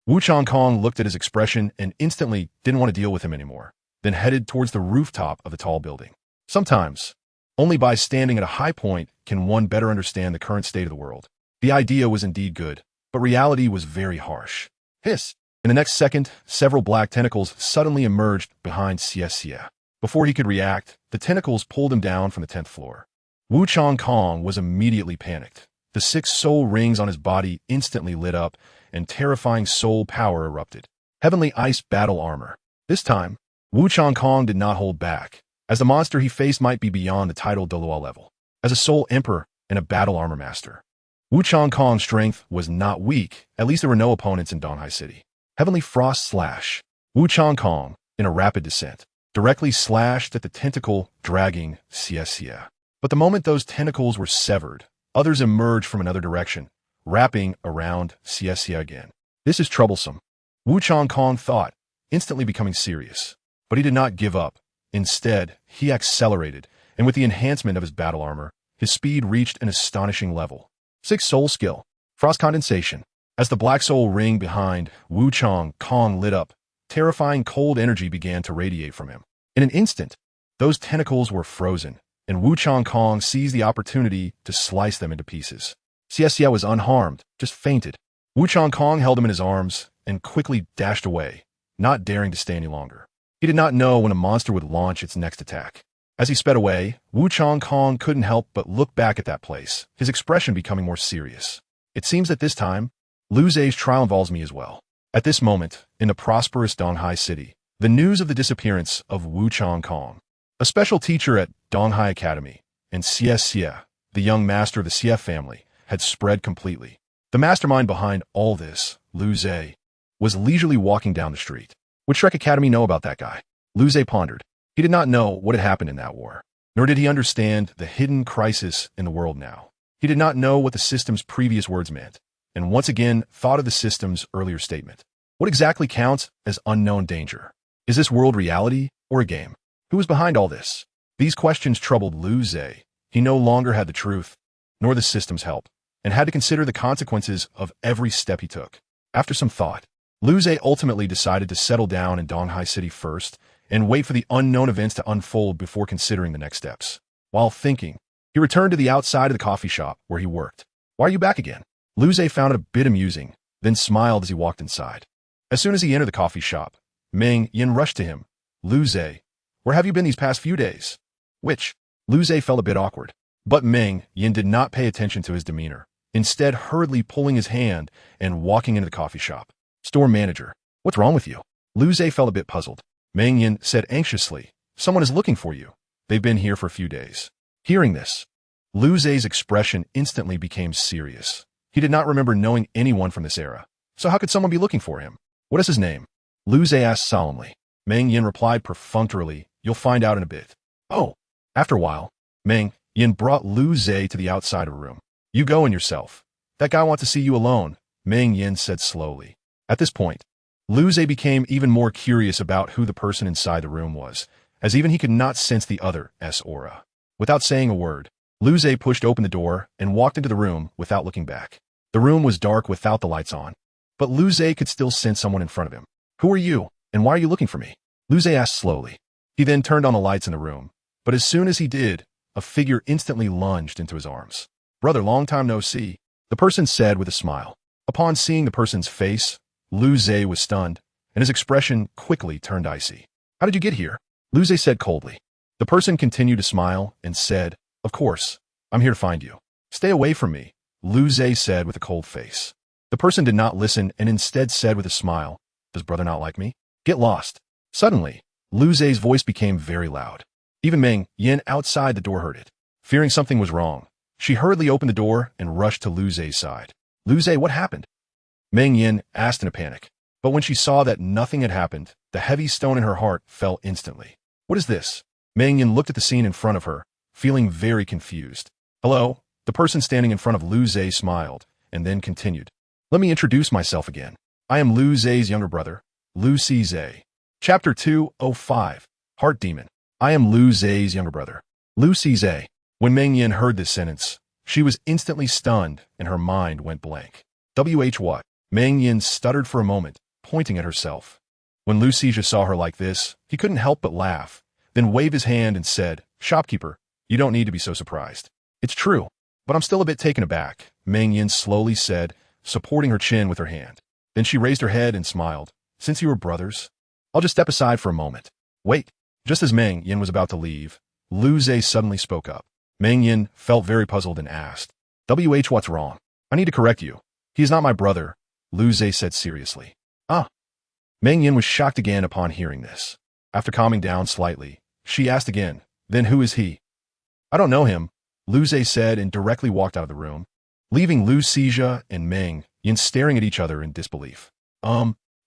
Wu Changkong looked at his expression and instantly didn't want to deal with him anymore, then headed towards the rooftop of the tall building. Sometimes, only by standing at a high point can one better understand the current state of the world. The idea was indeed good, but reality was very harsh. Hiss! In the next second, several black tentacles suddenly emerged behind Xie. Before he could react, the tentacles pulled him down from the 10th floor. Wu Changkong was immediately panicked. The 6 soul rings on his body instantly lit up, and terrifying soul power erupted. Heavenly Ice Battle Armor. This time, Wu Changkong did not hold back, as the monster he faced might be beyond the title Dolua level. As a soul emperor and a battle armor master, Wu Changkong's strength was not weak. At least there were no opponents in Donghai City. Heavenly Frost Slash. Wu Changkong, in a rapid descent, directly slashed at the tentacle, dragging Xie. But the moment those tentacles were severed, others emerged from another direction, wrapping around Xie again. This is troublesome, Wu Changkong thought, instantly becoming serious. But he did not give up. Instead, he accelerated, and with the enhancement of his battle armor, his speed reached an astonishing level. 6 soul skill, Frost Condensation. As the black soul ring behind Wu Changkong lit up, terrifying cold energy began to radiate from him. In an instant, those tentacles were frozen, and Wu Changkong seized the opportunity to slice them into pieces. Xie was unharmed, just fainted. Wu Changkong held him in his arms and quickly dashed away, not daring to stay any longer. He did not know when a monster would launch its next attack. As he sped away, Wu Changkong couldn't help but look back at that place, his expression becoming more serious. It seems that this time, Lu Zhe's trial involves me as well. At this moment, in the prosperous Donghai City, the news of the disappearance of Wu Changkong, a special teacher at Donghai Academy, and Xie, the young master of the Xie family, had spread completely. The mastermind behind all this, Lu Zhe, was leisurely walking down the street. Would Shrek Academy know about that guy? Lu Zhe pondered. He did not know what had happened in that war, nor did he understand the hidden crisis in the world now. He did not know what the system's previous words meant, and once again thought of the system's earlier statement. What exactly counts as unknown danger? Is this world reality or a game? Who was behind all this? These questions troubled Lu Zhe. He no longer had the truth, nor the system's help, and had to consider the consequences of every step he took. After some thought, Lu Zhe ultimately decided to settle down in Donghai City first and wait for the unknown events to unfold before considering the next steps. While thinking, he returned to the outside of the coffee shop where he worked. Why are you back again? Lu Zhe found it a bit amusing, then smiled as he walked inside. As soon as he entered the coffee shop, Meng Yin rushed to him. Lu Zhe, where have you been these past few days? Which? Lu Zhe felt a bit awkward, but Meng Yin did not pay attention to his demeanor, instead hurriedly pulling his hand and walking into the coffee shop. Store manager, what's wrong with you? Lu Zhe felt a bit puzzled. Meng Yin said anxiously, someone is looking for you. They've been here for a few days. Hearing this, Lu Zhe's expression instantly became serious. He did not remember knowing anyone from this era, so how could someone be looking for him? What is his name? Lu Zhe asked solemnly. Meng Yin replied perfunctorily, you'll find out in a bit. Oh. After a while, Meng Yin brought Lu Zhe to the outside of a room. You go in yourself. That guy wants to see you alone, Meng Yin said slowly. At this point, Lu Zhe became even more curious about who the person inside the room was, as even he could not sense the other's aura. Without saying a word, Lu Zhe pushed open the door and walked into the room without looking back. The room was dark without the lights on, but Lu Zhe could still sense someone in front of him. "Who are you, and why are you looking for me?" Lu Zhe asked slowly. He then turned on the lights in the room, but as soon as he did, a figure instantly lunged into his arms. "Brother, long time no see," the person said with a smile. Upon seeing the person's face, Lu Zhe was stunned, and his expression quickly turned icy. "How did you get here?" Lu Zhe said coldly. The person continued to smile and said, "Of course, I'm here to find you." "Stay away from me," Lu Zhe said with a cold face. The person did not listen and instead said with a smile, "Does brother not like me? Get lost." Suddenly, Lu Zhe's voice became very loud. Even Meng Yin outside the door heard it. Fearing something was wrong, she hurriedly opened the door and rushed to Lu Zhe's side. "Lu Zhe, what happened?" Meng Yin asked in a panic. But when she saw that nothing had happened, the heavy stone in her heart fell instantly. "What is this?" Meng Yin looked at the scene in front of her, feeling very confused. "Hello?" The person standing in front of Lu Zhe smiled, and then continued. "Let me introduce myself again. I am Lu Zhe's younger brother, Lu Zhe." Chapter 205, Heart Demon. I am Lu Zhe's younger brother, Lu Zhe. When Meng Yin heard this sentence, she was instantly stunned and her mind went blank. What? Meng Yin stuttered for a moment, pointing at herself. When Lu Zhe saw her like this, he couldn't help but laugh, then wave his hand and said, "Shopkeeper, you don't need to be so surprised. It's true, but I'm still a bit taken aback," Meng Yin slowly said, supporting her chin with her hand. Then she raised her head and smiled. "Since you were brothers, I'll just step aside for a moment." "Wait." Just as Meng Yin was about to leave, Lu Zhe suddenly spoke up. Meng Yin felt very puzzled and asked, "What's wrong?" "I need to correct you. He is not my brother," Lu Zhe said seriously. "Ah." Meng Yin was shocked again upon hearing this. After calming down slightly, she asked again, "Then who is he?" "I don't know him," Lu Zhe said and directly walked out of the room, leaving Lu Zhe and Meng Yin staring at each other in disbelief.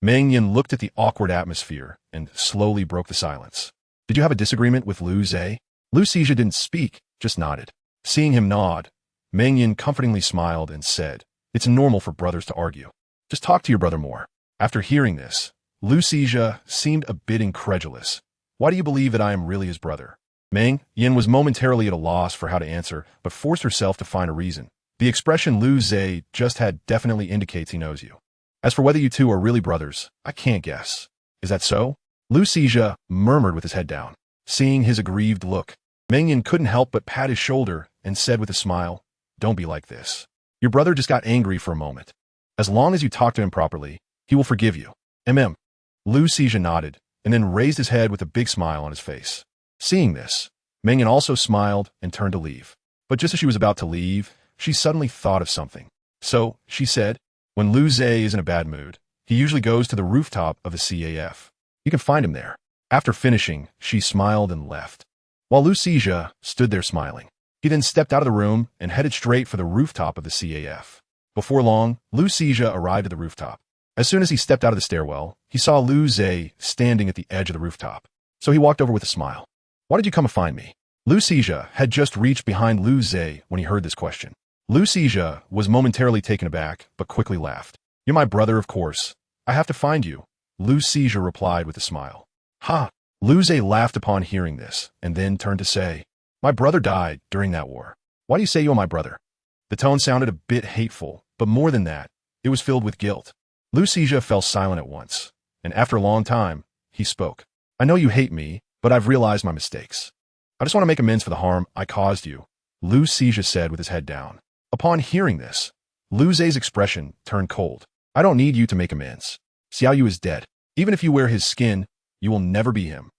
Meng Yin looked at the awkward atmosphere and slowly broke the silence. "Did you have a disagreement with Lu Zhe?" Lu Zhe didn't speak, just nodded. Seeing him nod, Meng Yin comfortingly smiled and said, "It's normal for brothers to argue. Just talk to your brother more." After hearing this, Lu Zhe seemed a bit incredulous. "Why do you believe that I am really his brother?" Meng Yin was momentarily at a loss for how to answer, but forced herself to find a reason. The expression Lu Zhe just had definitely indicates he knows you. "As for whether you two are really brothers, I can't guess." "Is that so?" Lu Zhe murmured with his head down. Seeing his aggrieved look, Meng Yin couldn't help but pat his shoulder and said with a smile, "Don't be like this. Your brother just got angry for a moment. As long as you talk to him properly, he will forgive you." Lu Zhe nodded, and then raised his head with a big smile on his face. Seeing this, Meng Yin also smiled and turned to leave. But just as she was about to leave, she suddenly thought of something. So, she said, "When Lu Zhe is in a bad mood, he usually goes to the rooftop of the CAF. You can find him there." After finishing, she smiled and left, while Lu Zhe stood there smiling. He then stepped out of the room and headed straight for the rooftop of the CAF. Before long, Lu Zhe arrived at the rooftop. As soon as he stepped out of the stairwell, he saw Lu Zhe standing at the edge of the rooftop. So he walked over with a smile. "Why did you come to find me?" Lu Zhe had just reached behind Lu Zhe when he heard this question. Lu Zhe was momentarily taken aback, but quickly laughed. "You're my brother, of course. I have to find you," Lu Zhe replied with a smile. "Ha!" Lu Zhe laughed upon hearing this, and then turned to say, "My brother died during that war. Why do you say you're my brother?" The tone sounded a bit hateful, but more than that, it was filled with guilt. Lu Zhe fell silent at once, and after a long time, he spoke. "I know you hate me, but I've realized my mistakes. I just want to make amends for the harm I caused you," Lu Zhe said with his head down. Upon hearing this, Lu Zhe's expression turned cold. "I don't need you to make amends. Xiao Yu is dead. Even if you wear his skin, you will never be him."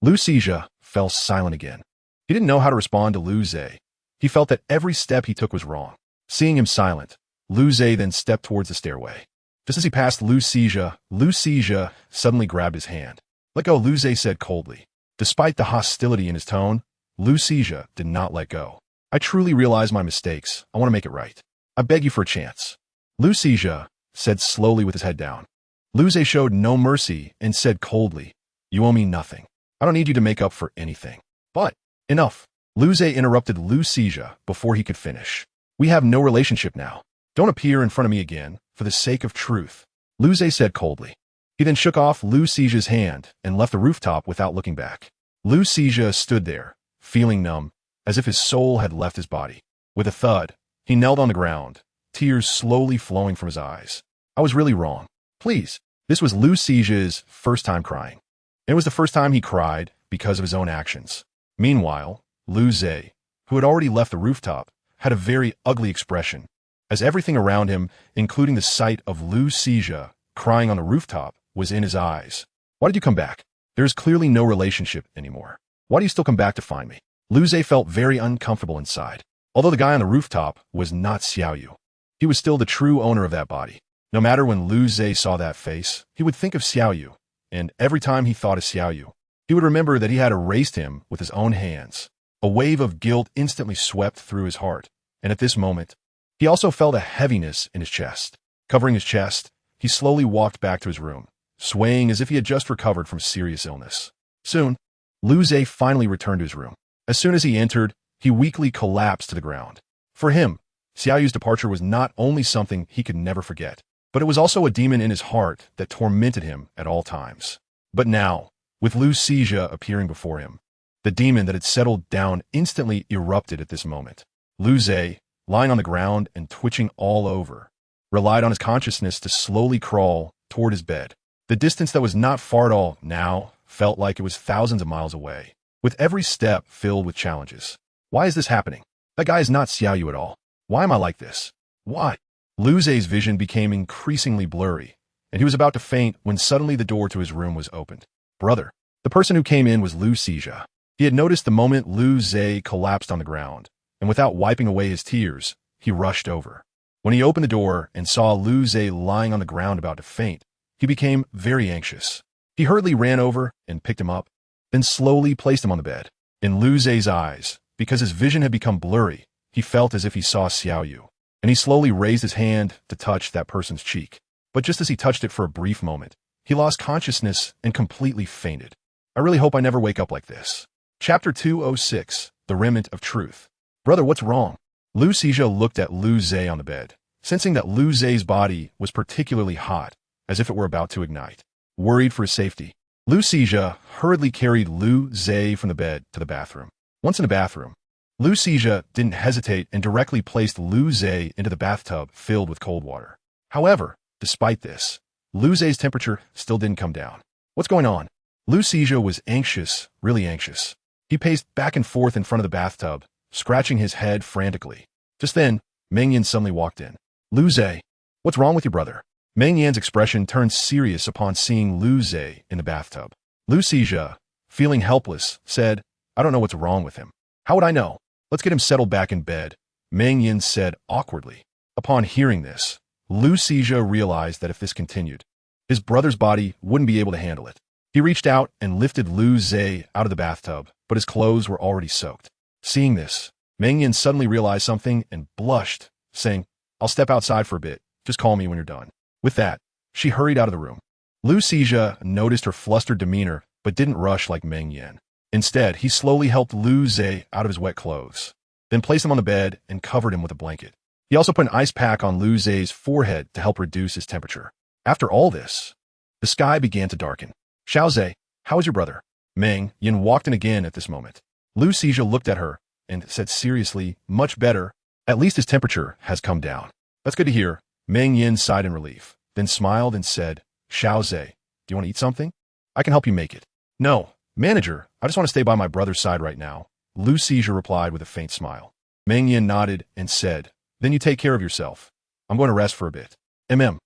Lu Zhe fell silent again. He didn't know how to respond to Lu Zhe. He felt that every step he took was wrong. Seeing him silent, Lu Zhe then stepped towards the stairway. Just as he passed Lu Zhe suddenly grabbed his hand. "Let go," Lu Zhe said coldly. Despite the hostility in his tone, Lu Zhe did not let go. "I truly realize my mistakes. I want to make it right. I beg you for a chance," Lu Zhe said slowly with his head down. Lu Zhe showed no mercy and said coldly, "You owe me nothing. I don't need you to make up for anything." "But enough." Lu Zhe interrupted Lu Zhe before he could finish. "We have no relationship now. Don't appear in front of me again, for the sake of truth," Lu Zhe said coldly. He then shook off Lu Zhe's hand and left the rooftop without looking back. Lu Zhe stood there, feeling numb as if his soul had left his body. With a thud, he knelt on the ground, tears slowly flowing from his eyes. I was really wrong. Please. This was Lu Xijia's first time crying. It was the first time he cried because of his own actions. Meanwhile, Lu Zhe, who had already left the rooftop, had a very ugly expression, as everything around him, including the sight of Lu Xijia crying on the rooftop, was in his eyes. Why did you come back? There is clearly no relationship anymore. Why do you still come back to find me? Lu Zhe felt very uncomfortable inside. Although the guy on the rooftop was not Xiaoyu, he was still the true owner of that body. No matter when Lu Zhe saw that face, he would think of Xiaoyu, and every time he thought of Xiaoyu, he would remember that he had erased him with his own hands. A wave of guilt instantly swept through his heart, and at this moment, he also felt a heaviness in his chest. Covering his chest, he slowly walked back to his room, swaying as if he had just recovered from serious illness. Soon, Lu Zhe finally returned to his room. As soon as he entered, he weakly collapsed to the ground. For him, Xiaoyu's departure was not only something he could never forget, but it was also a demon in his heart that tormented him at all times. But now, with Lu Xijia appearing before him, the demon that had settled down instantly erupted at this moment. Lu Zhe, lying on the ground and twitching all over, relied on his consciousness to slowly crawl toward his bed. The distance that was not far at all now felt like it was thousands of miles away, with every step filled with challenges. Why is this happening? That guy is not Xiaoyu at all. Why am I like this? Why? Lu Zhe's vision became increasingly blurry, and he was about to faint when suddenly the door to his room was opened. Brother. The person who came in was Lu Xijia. He had noticed the moment Lu Zhe collapsed on the ground, and without wiping away his tears, he rushed over. When he opened the door and saw Lu Zhe lying on the ground about to faint, he became very anxious. He hurriedly ran over and picked him up, then slowly placed him on the bed. In Lu Zhe's eyes, because his vision had become blurry, he felt as if he saw Xiaoyu, and he slowly raised his hand to touch that person's cheek. But just as he touched it for a brief moment, he lost consciousness and completely fainted. I really hope I never wake up like this. Chapter 206, The Remnant of Truth. Brother, what's wrong? Lu Xijia looked at Lu Zhe on the bed, sensing that Lu Zhe's body was particularly hot, as if it were about to ignite. Worried for his safety, Lu Xijia hurriedly carried Lu Zhe from the bed to the bathroom. Once in the bathroom, Lu Xijia didn't hesitate and directly placed Lu Zhe into the bathtub filled with cold water. However, despite this, Lu Zhe's temperature still didn't come down. What's going on? Lu Xijia was anxious, really anxious. He paced back and forth in front of the bathtub, scratching his head frantically. Just then, Meng Yan suddenly walked in. Lu Zhe, what's wrong with your brother? Meng Yan's expression turned serious upon seeing Lu Zhe in the bathtub. Lu Xijia, feeling helpless, said, I don't know what's wrong with him. How would I know? Let's get him settled back in bed, Meng Yan said awkwardly. Upon hearing this, Lu Xijia realized that if this continued, his brother's body wouldn't be able to handle it. He reached out and lifted Lu Zhe out of the bathtub, but his clothes were already soaked. Seeing this, Meng Yan suddenly realized something and blushed, saying, I'll step outside for a bit. Just call me when you're done. With that, she hurried out of the room. Lu Xijia noticed her flustered demeanor, but didn't rush like Meng Yan. Instead, he slowly helped Lu Zhe out of his wet clothes, then placed him on the bed and covered him with a blanket. He also put an ice pack on Lu Zhe's forehead to help reduce his temperature. After all this, the sky began to darken. Xiao Zhe, how is your brother? Meng Yan walked in again at this moment. Lu Xijia looked at her and said seriously, much better. At least his temperature has come down. That's good to hear. Meng Yan sighed in relief, then smiled and said, Xiao Zhe, do you want to eat something? I can help you make it. No, manager, I just want to stay by my brother's side right now, Lu Xijia replied with a faint smile. Meng Yan nodded and said, then you take care of yourself. I'm going to rest for a bit. In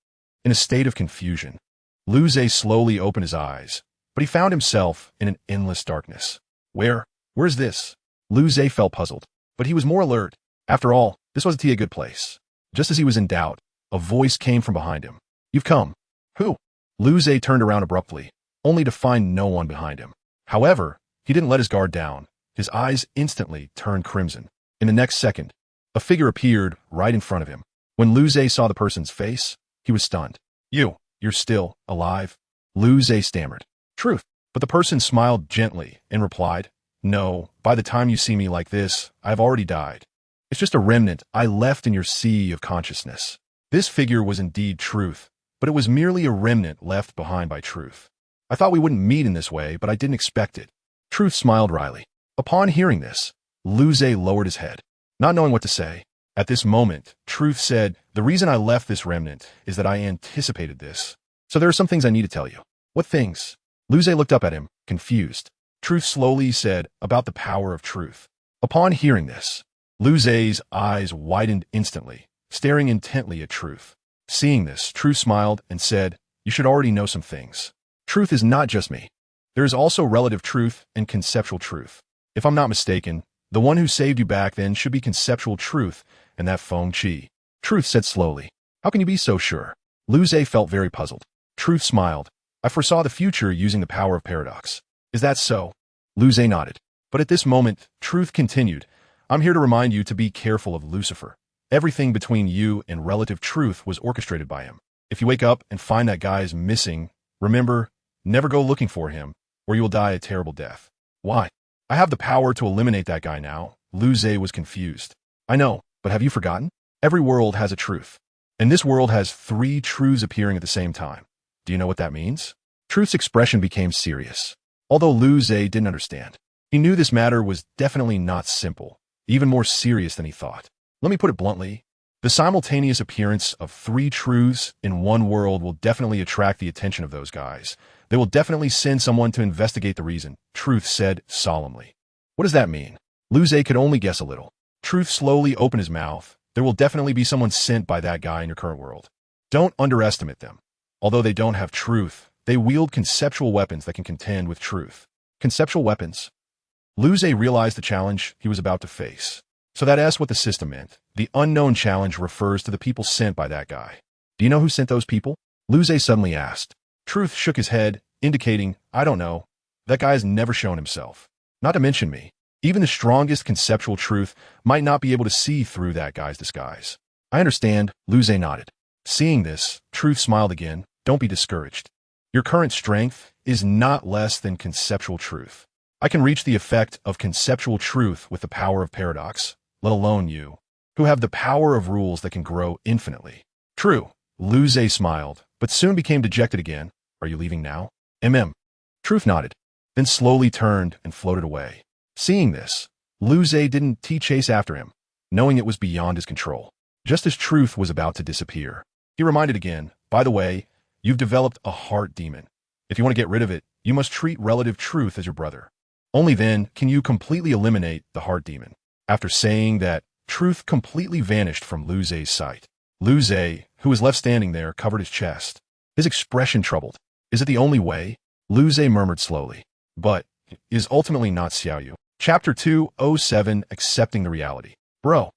a state of confusion, Lu Zhe slowly opened his eyes, but he found himself in an endless darkness. Where's this? Lu Zhe felt puzzled, but he was more alert. After all, this wasn't a good place. Just as he was in doubt, a voice came from behind him. You've come. Who? Lu Zhe turned around abruptly, only to find no one behind him. However, he didn't let his guard down. His eyes instantly turned crimson. In the next second, a figure appeared right in front of him. When Lu Zhe saw the person's face, he was stunned. You're still alive? Lu Zhe stammered. Truth. But the person smiled gently and replied, no, by the time you see me like this, I've already died. It's just a remnant I left in your sea of consciousness. This figure was indeed Truth, but it was merely a remnant left behind by Truth. I thought we wouldn't meet in this way, but I didn't expect it. Truth smiled wryly. Upon hearing this, Lu Zhe lowered his head, not knowing what to say. At this moment, Truth said, "The reason I left this remnant is that I anticipated this. So there are some things I need to tell you." "What things?" Lu Zhe looked up at him, confused. Truth slowly said, "About the power of truth." Upon hearing this, Lu Zhe's eyes widened instantly, staring intently at Truth. Seeing this, Truth smiled and said, "You should already know some things. Truth is not just me. There is also relative truth and conceptual truth. If I'm not mistaken, the one who saved you back then should be conceptual truth, and that Feng Qi." Truth said slowly, "How can you be so sure?" Lu Zhe felt very puzzled. Truth smiled. "I foresaw the future using the power of paradox." "Is that so?" Lu Zhe nodded. But at this moment, Truth continued, "I'm here to remind you to be careful of Lucifer. Everything between you and relative truth was orchestrated by him. If you wake up and find that guy is missing, remember, never go looking for him, or you will die a terrible death." "Why?" "I have the power to eliminate that guy now." Lu Zhe was confused. "I know, but have you forgotten? Every world has a truth. And this world has 3 truths appearing at the same time. Do you know what that means?" Truth's expression became serious. Although Lu Zhe didn't understand, he knew this matter was definitely not simple, even more serious than he thought. "Let me put it bluntly. The simultaneous appearance of 3 truths in one world will definitely attract the attention of those guys. They will definitely send someone to investigate the reason," Truth said solemnly. "What does that mean?" Lu Zhe could only guess a little. Truth slowly opened his mouth. "There will definitely be someone sent by that guy in your current world. Don't underestimate them. Although they don't have truth, they wield conceptual weapons that can contend with truth." Conceptual weapons? Lu Zhe realized the challenge he was about to face. So that's what the system meant. The unknown challenge refers to the people sent by that guy. "Do you know who sent those people?" Lu Zhe suddenly asked. Truth shook his head, indicating, "I don't know. That guy has never shown himself. Not to mention me. Even the strongest conceptual truth might not be able to see through that guy's disguise." "I understand," Lu Zhe nodded. Seeing this, Truth smiled again. "Don't be discouraged. Your current strength is not less than conceptual truth. I can reach the effect of conceptual truth with the power of paradox, let alone you, who have the power of rules that can grow infinitely." "True." Lu Zhe smiled, but soon became dejected again. "Are you leaving now?" Truth nodded, then slowly turned and floated away. Seeing this, Lu Zhe didn't chase after him, knowing it was beyond his control. Just as Truth was about to disappear, he reminded again, "By the way, you've developed a heart demon. If you want to get rid of it, you must treat relative truth as your brother. Only then can you completely eliminate the heart demon." After saying that, Truth completely vanished from Lu Zhe's sight. Lu Zhe, who was left standing there, covered his chest, his expression troubled. "Is it the only way?" Lu Zhe murmured slowly. "But is ultimately not Xiaoyu." Chapter 207, Accepting the Reality. "Bro,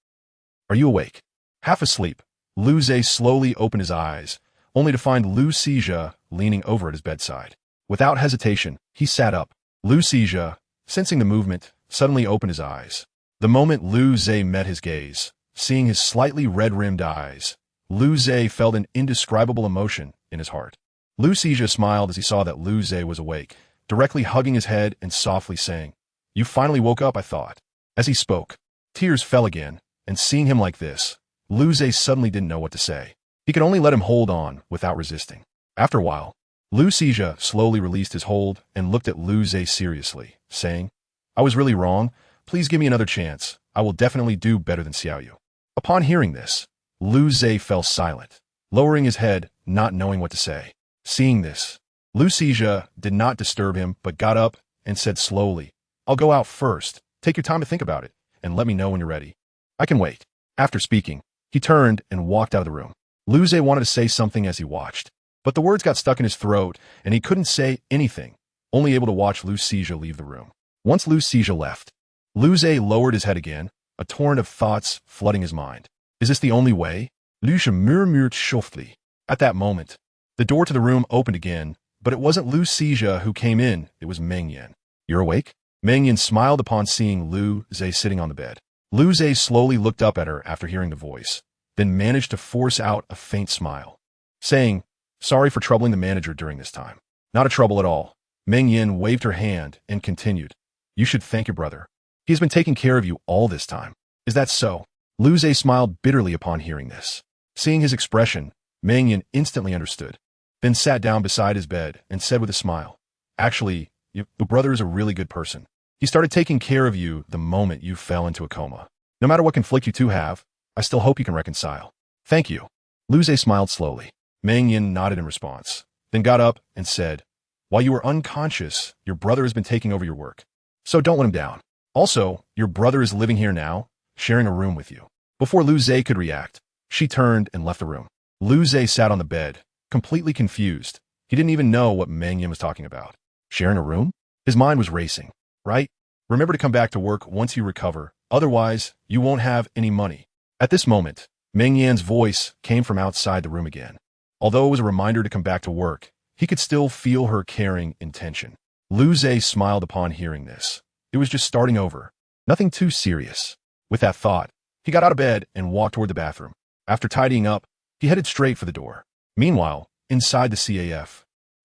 are you awake?" Half asleep, Lu Zhe slowly opened his eyes, only to find Lu Xizhe leaning over at his bedside. Without hesitation, he sat up. Lu Xizhe, sensing the movement, suddenly opened his eyes. The moment Lu Zhe met his gaze, seeing his slightly red-rimmed eyes, Lu Zhe felt an indescribable emotion in his heart. Lu Xizhe smiled as he saw that Lu Zhe was awake, directly hugging his head and softly saying, "You finally woke up, I thought." As he spoke, tears fell again, and seeing him like this, Lu Zhe suddenly didn't know what to say. He could only let him hold on without resisting. After a while, Lu Xizhe slowly released his hold and looked at Lu Zhe seriously, saying, "I was really wrong. Please give me another chance. I will definitely do better than Xiaoyu." Upon hearing this, Lu Zhe fell silent, lowering his head, not knowing what to say. Seeing this, Lu Xizhe did not disturb him but got up and said slowly, "I'll go out first. Take your time to think about it, and let me know when you're ready. I can wait." After speaking, he turned and walked out of the room. Lu Zhe wanted to say something as he watched, but the words got stuck in his throat, and he couldn't say anything, only able to watch Lu Xizhe leave the room. Once Lu Xizhe left, Lu Zhe lowered his head again, a torrent of thoughts flooding his mind. Is this the only way? Lu Xizhe murmured softly. At that moment, the door to the room opened again, but it wasn't Lu Xizhe who came in, it was Meng Yan. "You're awake?" Meng Yan smiled upon seeing Lu Zhe sitting on the bed. Lu Zhe slowly looked up at her after hearing the voice, then managed to force out a faint smile, saying, "Sorry for troubling the manager during this time." "Not a trouble at all." Meng Yan waved her hand and continued, "You should thank your brother. He has been taking care of you all this time." "Is that so?" Lu Zhe smiled bitterly upon hearing this. Seeing his expression, Meng Yan instantly understood, then sat down beside his bed and said with a smile, "Actually, your brother is a really good person. He started taking care of you the moment you fell into a coma. No matter what conflict you two have, I still hope you can reconcile. Thank you. Lu Zhe smiled slowly. Meng Yin nodded in response, then got up and said, while you were unconscious, your brother has been taking over your work. So don't let him down. Also, your brother is living here now, sharing a room with you. Before Lu Zhe could react, she turned and left the room. Lu Zhe sat on the bed, completely confused. He didn't even know what Meng Yin was talking about. Sharing a room? His mind was racing. Right? Remember to come back to work once you recover, otherwise you won't have any money. At this moment, Meng Yan's voice came from outside the room again. Although it was a reminder to come back to work, he could still feel her caring intention. Lu Zhe smiled upon hearing this. It was just starting over. Nothing too serious. With that thought, he got out of bed and walked toward the bathroom. After tidying up, he headed straight for the door. Meanwhile, inside the CAF,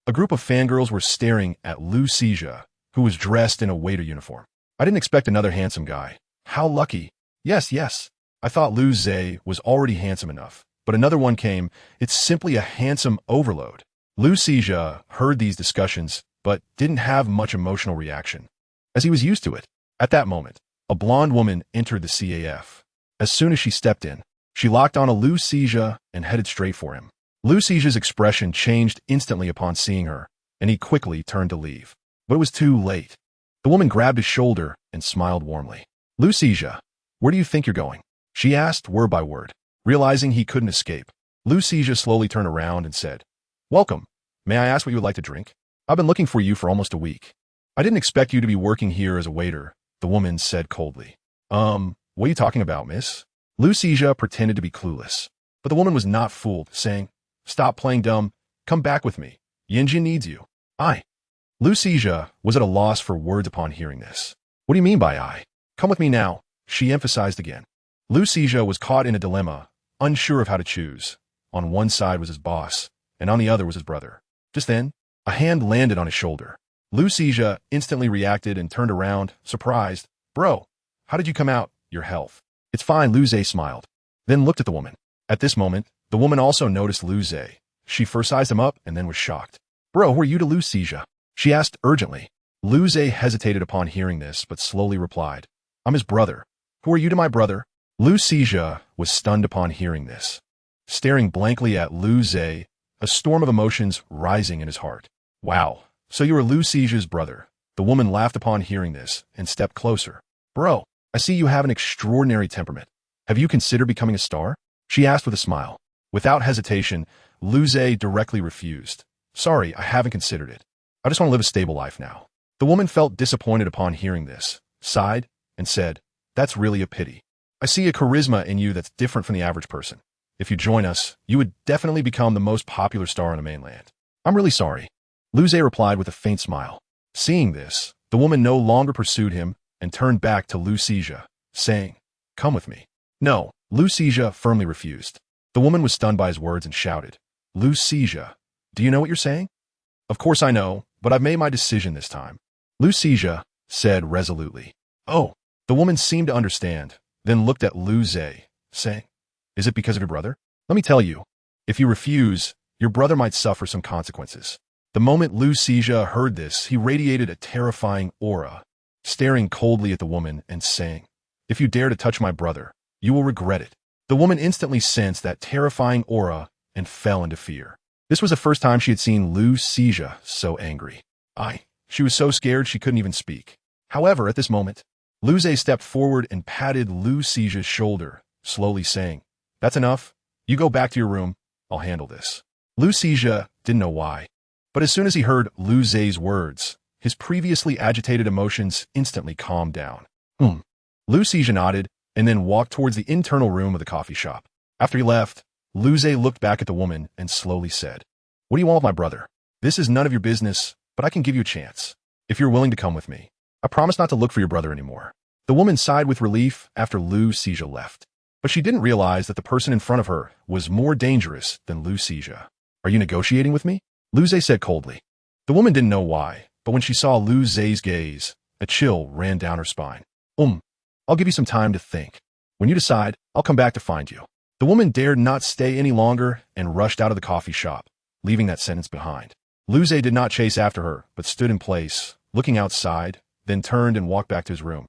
a group of fangirls were staring at Lu Zhe, who was dressed in a waiter uniform. I didn't expect another handsome guy. How lucky. Yes. I thought Lu Zhe was already handsome enough, but another one came. It's simply a handsome overload. Lu Zhe heard these discussions, but didn't have much emotional reaction, as he was used to it. At that moment, a blonde woman entered the CAF. As soon as she stepped in, she locked on a Lu Zhe and headed straight for him. Lu Zhe's expression changed instantly upon seeing her, and he quickly turned to leave. But it was too late. The woman grabbed his shoulder and smiled warmly. Lu Zhe, where do you think you're going? She asked word by word. Realizing he couldn't escape, Lu Zhe slowly turned around and said, welcome. May I ask what you would like to drink? I've been looking for you for almost a week. I didn't expect you to be working here as a waiter, the woman said coldly. What are you talking about, miss? Lu Zhe pretended to be clueless, but the woman was not fooled, saying, stop playing dumb, come back with me. Yinjin needs you. Lu Zhe was at a loss for words upon hearing this. What do you mean by I? Come with me now, she emphasized again. Lu Zhe was caught in a dilemma, unsure of how to choose. On one side was his boss, and on the other was his brother. Just then, a hand landed on his shoulder. Lu Zhe instantly reacted and turned around, surprised. Bro, how did you come out? Your health. It's fine, Lu Zhe smiled, then looked at the woman. At this moment, the woman also noticed Lu Zhe. She first sized him up and then was shocked. Bro, who are you to Lu Zhe? She asked urgently. Lu Zhe hesitated upon hearing this, but slowly replied, I'm his brother. Who are you to my brother? Lu Zhe was stunned upon hearing this. Staring blankly at Lu Zhe, a storm of emotions rising in his heart. Wow, so you are Lu Ze's brother. The woman laughed upon hearing this and stepped closer. Bro, I see you have an extraordinary temperament. Have you considered becoming a star? She asked with a smile. Without hesitation, Lu Zhe directly refused. Sorry, I haven't considered it. I just want to live a stable life now. The woman felt disappointed upon hearing this, sighed, and said, that's really a pity. I see a charisma in you that's different from the average person. If you join us, you would definitely become the most popular star on the mainland. I'm really sorry. Lu Zhe replied with a faint smile. Seeing this, the woman no longer pursued him and turned back to Lu Zhe, saying, come with me. No, Lu Zhe firmly refused. The woman was stunned by his words and shouted, Lu Zhe, do you know what you're saying? Of course I know, but I've made my decision this time. Lu Zhe said resolutely. Oh, the woman seemed to understand, then looked at Lu Zhe, saying, is it because of your brother? Let me tell you, if you refuse, your brother might suffer some consequences. The moment Lu Zhe heard this, he radiated a terrifying aura, staring coldly at the woman and saying, if you dare to touch my brother, you will regret it. The woman instantly sensed that terrifying aura and fell into fear. This was the first time she had seen Lu Zhe so angry. She was so scared she couldn't even speak. However, at this moment, Lu Zhe stepped forward and patted Lu Ze's shoulder, slowly saying, that's enough. You go back to your room. I'll handle this. Lu Zhe didn't know why, but as soon as he heard Lu Ze's words, his previously agitated emotions instantly calmed down. Lu Zhe nodded and then walked towards the internal room of the coffee shop. After he left, Lu Zhe looked back at the woman and slowly said, what do you want with my brother? This is none of your business, but I can give you a chance. If you're willing to come with me, I promise not to look for your brother anymore. The woman sighed with relief after Lu Zhe left. But she didn't realize that the person in front of her was more dangerous than Lu Zhe. Are you negotiating with me? Lu Zhe said coldly. The woman didn't know why, but when she saw Lu Ze's gaze, a chill ran down her spine. I'll give you some time to think. When you decide, I'll come back to find you. The woman dared not stay any longer and rushed out of the coffee shop, leaving that sentence behind. Lu Zhe did not chase after her, but stood in place, looking outside, then turned and walked back to his room.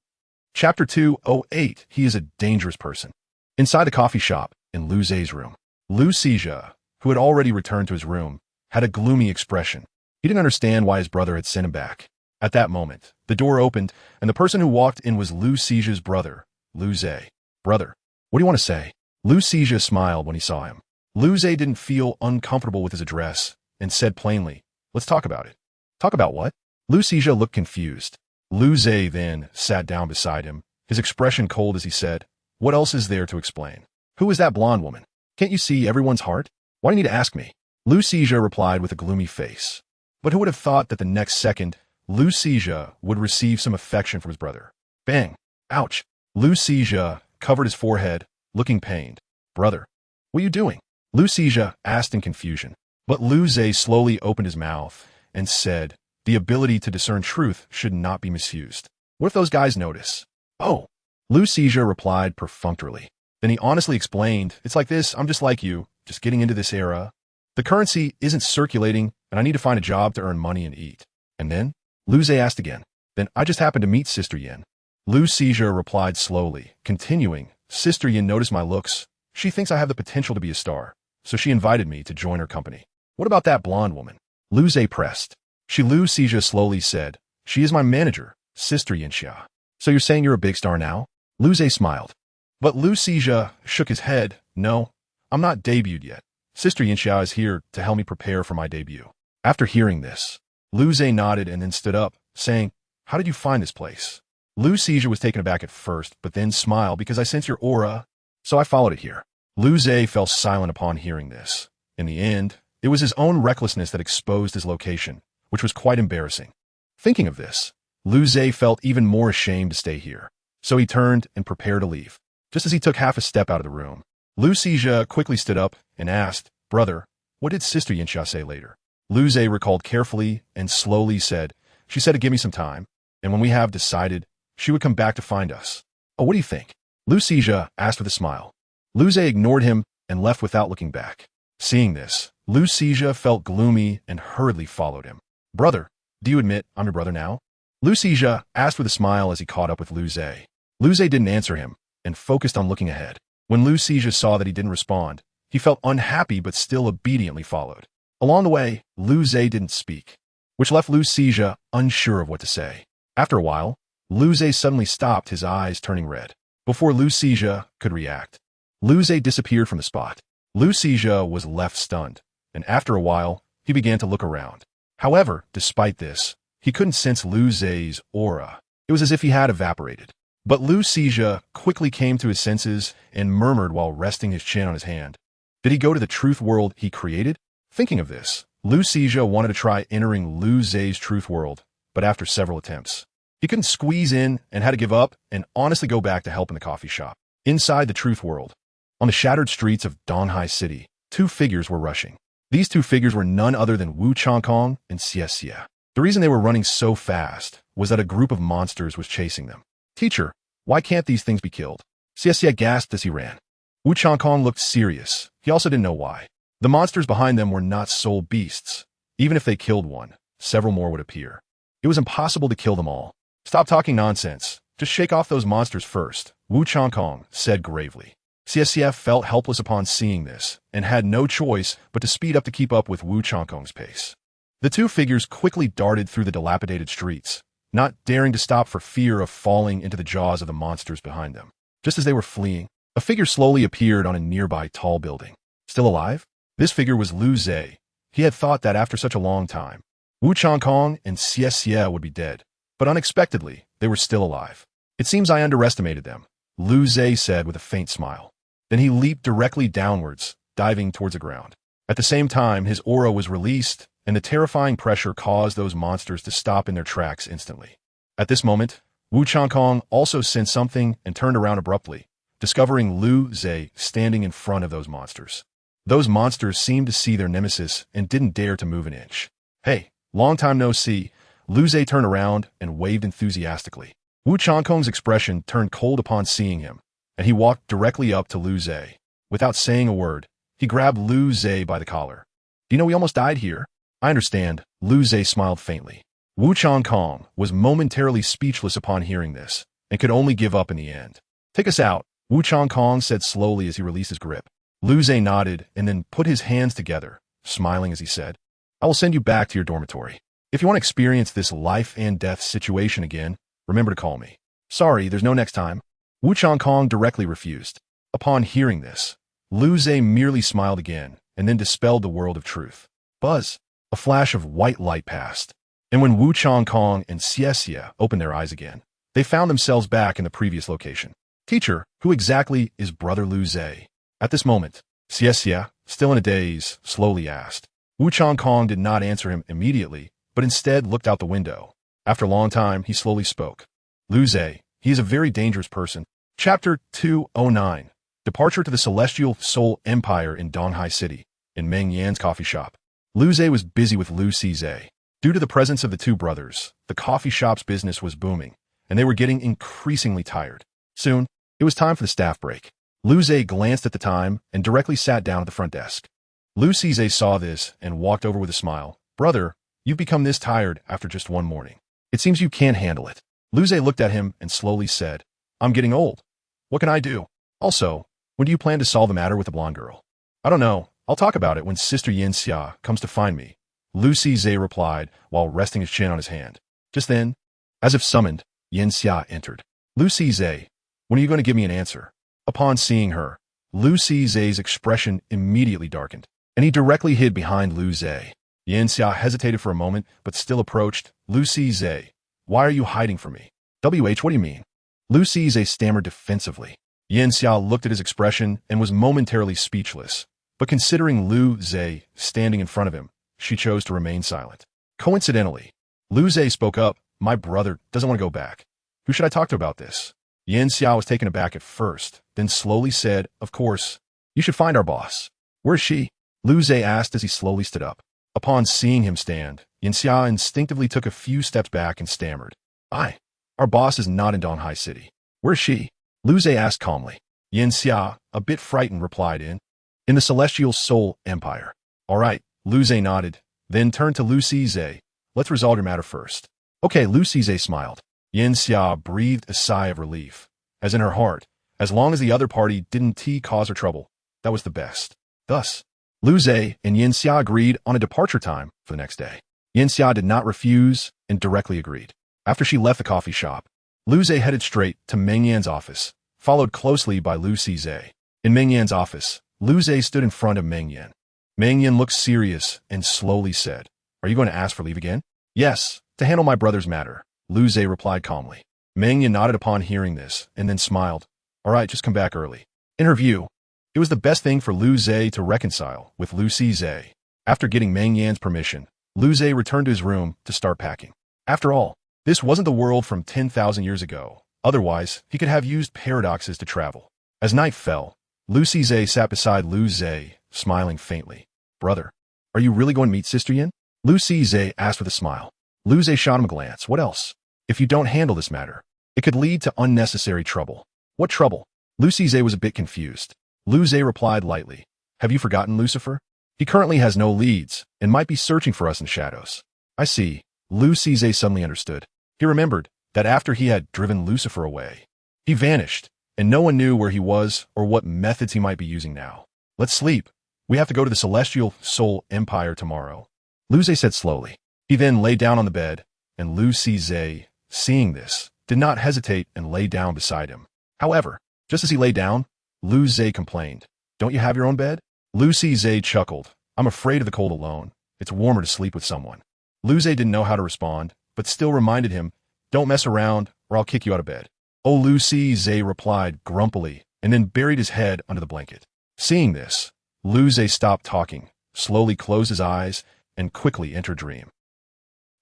Chapter 208. He is a dangerous person. Inside the coffee shop, in Lu Zhe's room, Lu Xizhe, who had already returned to his room, had a gloomy expression. He didn't understand why his brother had sent him back. At that moment, the door opened, and the person who walked in was Lu Xizhe's brother, Lu Zhe. Brother, what do you want to say? Lu Xizhe smiled when he saw him. Lu Zhe didn't feel uncomfortable with his address and said plainly, let's talk about it. Talk about what? Lu Xizhe looked confused. Lu Zhe then sat down beside him, his expression cold as he said, what else is there to explain? Who is that blonde woman? Can't you see everyone's heart? Why do you need to ask me? Lu Xizhe replied with a gloomy face. But who would have thought that the next second, Lu Xizhe would receive some affection from his brother? Bang! Ouch! Lu Xizhe covered his forehead, looking pained. Brother, what are you doing? Lu Xizhe asked in confusion. But Lu Zhe slowly opened his mouth and said, the ability to discern truth should not be misused. What if those guys notice? Oh! Lu Xizhe replied perfunctorily. Then he honestly explained, it's like this, I'm just like you, just getting into this era. The currency isn't circulating, and I need to find a job to earn money and eat. And then? Lu Zhe asked again. Then I just happened to meet Sister Yin. Lu Xizhe replied slowly, continuing, Sister Yin noticed my looks. She thinks I have the potential to be a star, so she invited me to join her company. What about that blonde woman? Lu Zhe pressed. Lu Xizhe slowly said, she is my manager, Sister Yin Xia. So you're saying you're a big star now? Lu Zhe smiled. But Lu Xizhe shook his head. No, I'm not debuted yet. Sister Yin Xia is here to help me prepare for my debut. After hearing this, Lu Zhe nodded and then stood up, saying, how did you find this place? Lu Xizhe was taken aback at first, but then smiled because I sense your aura, so I followed it here. Lu Zhe fell silent upon hearing this. In the end, it was his own recklessness that exposed his location, which was quite embarrassing. Thinking of this, Lu Zhe felt even more ashamed to stay here, so he turned and prepared to leave. Just as he took half a step out of the room, Lu Xizhe quickly stood up and asked, brother, what did Sister Yin Xia say later? Lu Zhe recalled carefully and slowly said, she said to give me some time, and when we have decided, she would come back to find us. Oh, what do you think? Lu Xizhe asked with a smile. Lu Zhe ignored him and left without looking back. Seeing this, Lu Xizhe felt gloomy and hurriedly followed him. Brother, do you admit I'm your brother now? Lu Xizhe asked with a smile as he caught up with Lu Zhe. Lu Zhe didn't answer him and focused on looking ahead. When Lu Xizhe saw that he didn't respond, he felt unhappy but still obediently followed. Along the way, Lu Zhe didn't speak, which left Lu Xizhe unsure of what to say. After a while, Lu Zhe suddenly stopped, his eyes turning red. Before Lu Xizhe could react, Lu Zhe disappeared from the spot. Lu Xizhe was left stunned, and after a while, he began to look around. However, despite this, he couldn't sense Lu Zhe's aura. It was as if he had evaporated. But Lu Xizhe quickly came to his senses and murmured while resting his chin on his hand. Did he go to the truth world he created? Thinking of this, Lu Xizhe wanted to try entering Lu Zhe's truth world, but after several attempts, he couldn't squeeze in and had to give up and honestly go back to help in the coffee shop. Inside the truth world, on the shattered streets of Donghai City, two figures were rushing. These two figures were none other than Wu Changkong and Xie. The reason they were running so fast was that a group of monsters was chasing them. Teacher, why can't these things be killed? Xie gasped as he ran. Wu Changkong looked serious. He also didn't know why. The monsters behind them were not soul beasts. Even if they killed one, several more would appear. It was impossible to kill them all. Stop talking nonsense. Just shake off those monsters first, Wu Changkong said gravely. Xie felt helpless upon seeing this and had no choice but to speed up to keep up with Wu Changkong's pace. The two figures quickly darted through the dilapidated streets, not daring to stop for fear of falling into the jaws of the monsters behind them. Just as they were fleeing, a figure slowly appeared on a nearby tall building. Still alive? This figure was Lu Zhe. He had thought that after such a long time, Wu Changkong and Xie would be dead, but unexpectedly, they were still alive. It seems I underestimated them, Lu Zhe said with a faint smile. Then he leaped directly downwards, diving towards the ground. At the same time, his aura was released, and the terrifying pressure caused those monsters to stop in their tracks instantly. At this moment, Wu Changkong also sensed something and turned around abruptly, discovering Lu Zhe standing in front of those monsters. Those monsters seemed to see their nemesis and didn't dare to move an inch. Hey, long time no see, Lu Zhe turned around and waved enthusiastically. Wu Changkong's expression turned cold upon seeing him, and he walked directly up to Lu Zhe. Without saying a word, he grabbed Lu Zhe by the collar. Do you know we almost died here? I understand, Lu Zhe smiled faintly. Wu Changkong was momentarily speechless upon hearing this, and could only give up in the end. "Take us out," Wu Changkong said slowly as he released his grip. Lu Zhe nodded and then put his hands together, smiling as he said, "I will send you back to your dormitory. If you want to experience this life and death situation again, remember to call me." "Sorry, there's no next time." Wu Changkong directly refused. Upon hearing this, Lu Zhe merely smiled again and then dispelled the world of truth. Buzz! A flash of white light passed, and when Wu Changkong and Xie opened their eyes again, they found themselves back in the previous location. "Teacher, who exactly is Brother Lu Zhe?" At this moment, Xie, still in a daze, slowly asked. Wu Changkong did not answer him immediately, but instead looked out the window. After a long time, he slowly spoke. "Lu Zhe, he is a very dangerous person." Chapter 209. Departure to the Celestial Soul Empire in Donghai City, in Meng Yan's coffee shop. Lu Zhe was busy with Lu Zhe. Due to the presence of the two brothers, the coffee shop's business was booming, and they were getting increasingly tired. Soon, it was time for the staff break. Lu Zhe glanced at the time and directly sat down at the front desk. Lu Zhe saw this and walked over with a smile. "Brother, you've become this tired after just one morning. It seems you can't handle it." Lu Zhe looked at him and slowly said, "I'm getting old. What can I do? Also, when do you plan to solve the matter with the blonde girl?" "I don't know. I'll talk about it when Sister Yin Xia comes to find me," Lu Zhe replied while resting his chin on his hand. Just then, as if summoned, Yin Xia entered. "Lu Zhe, when are you going to give me an answer?" Upon seeing her, Lu Zhe's expression immediately darkened, and he directly hid behind Lu Zhe. Yin Xia hesitated for a moment, but still approached. "Lu Zhe, why are you hiding from me?" What do you mean?" Lu Zhe stammered defensively. Yin Xia looked at his expression and was momentarily speechless, but considering Lu Zhe standing in front of him, she chose to remain silent. Coincidentally, Lu Zhe spoke up. "My brother doesn't want to go back. Who should I talk to about this?" Yin Xia was taken aback at first, then slowly said, "Of course, you should find our boss." "Where is she?" Lu Zhe asked as he slowly stood up. Upon seeing him stand, Yin Xia instinctively took a few steps back and stammered, Our boss is not in Donghai City." "Where is she?" Lu Zhe asked calmly. Yin Xia, a bit frightened, replied, In the Celestial Soul Empire." "All right," Lu Zhe nodded, then turned to Lu Zhe. "Let's resolve your matter first." "Okay," Lu Zhe smiled. Yin Xia breathed a sigh of relief, as in her heart, as long as the other party didn't cause her trouble, that was the best. Thus, Lu Zhe and Yin Xia agreed on a departure time for the next day. Yin Xia did not refuse and directly agreed. After she left the coffee shop, Lu Zhe headed straight to Meng Yan's office, followed closely by Lu Zhe. In Meng Yan's office, Lu Zhe stood in front of Meng Yan. Meng Yan looked serious and slowly said, "Are you going to ask for leave again?" "Yes, to handle my brother's matter," Lu Zhe replied calmly. Meng Yan nodded upon hearing this and then smiled. "All right, just come back early." In her view, it was the best thing for Lu Zhe to reconcile with Lu Zhe. After getting Meng Yan's permission, Lu Zhe returned to his room to start packing. After all, this wasn't the world from 10,000 years ago. Otherwise, he could have used paradoxes to travel. As night fell, Lu Zhe sat beside Lu Zhe, smiling faintly. "Brother, are you really going to meet Sister Yin?" Lu Zhe asked with a smile. Lu Zhe shot him a glance. "What else? If you don't handle this matter, it could lead to unnecessary trouble." "What trouble?" Lu Zhe was a bit confused. Lu Zhe replied lightly, "Have you forgotten Lucifer? He currently has no leads and might be searching for us in shadows." "I see." Lu Zhe suddenly understood. He remembered that after he had driven Lucifer away, he vanished, and no one knew where he was or what methods he might be using now. "Let's sleep. We have to go to the Celestial Soul Empire tomorrow," Lu Zhe said slowly. He then lay down on the bed, and Lu Zhe, seeing this, did not hesitate and lay down beside him. However, just as he lay down, Lu Zhe complained, "Don't you have your own bed?" Lu Zhe chuckled. "I'm afraid of the cold alone. It's warmer to sleep with someone." Lu Zhe didn't know how to respond, but still reminded him, "Don't mess around, or I'll kick you out of bed." "Oh," Lu Zhe replied grumpily, and then buried his head under the blanket. Seeing this, Lu Zhe stopped talking, slowly closed his eyes, and quickly entered dream.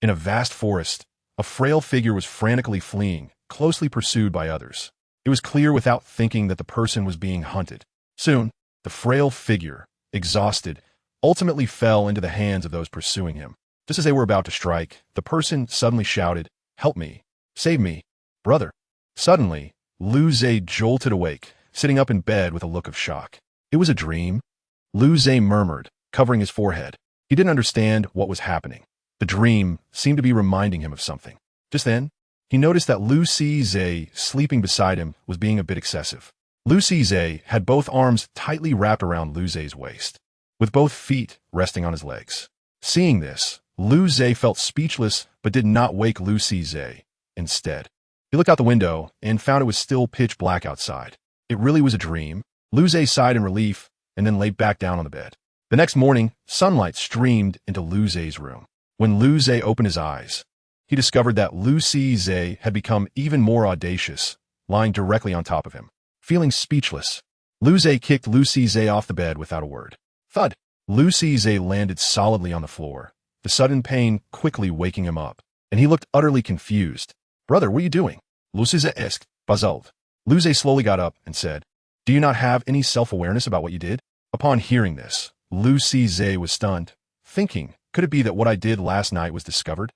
In a vast forest, a frail figure was frantically fleeing, closely pursued by others. It was clear without thinking that the person was being hunted. Soon, the frail figure, exhausted, ultimately fell into the hands of those pursuing him. Just as they were about to strike, the person suddenly shouted, "Help me! Save me! Brother!" Suddenly, Lu Zhe jolted awake, sitting up in bed with a look of shock. It was a dream? Lu Zhe murmured, covering his forehead. He didn't understand what was happening. The dream seemed to be reminding him of something. Just then, he noticed that Lu Zhe sleeping beside him was being a bit excessive. Lu Zhe had both arms tightly wrapped around Lu Ze's waist, with both feet resting on his legs. Seeing this, Lu Zhe felt speechless but did not wake Lu Zhe. Instead, he looked out the window and found it was still pitch black outside. It really was a dream. Lu Zhe sighed in relief and then lay back down on the bed. The next morning, sunlight streamed into Lu Ze's room. When Lu Zhe opened his eyes, he discovered that Lu Zhe had become even more audacious, lying directly on top of him. Feeling speechless, Lu Zhe kicked Lu Zhe off the bed without a word. Thud! Lu Zhe landed solidly on the floor, the sudden pain quickly waking him up, and he looked utterly confused. Brother, what are you doing? Lu Zhe asked, puzzled. Lu Zhe slowly got up and said, Do you not have any self-awareness about what you did? Upon hearing this, Lu Zhe was stunned, thinking, could it be that what I did last night was discovered?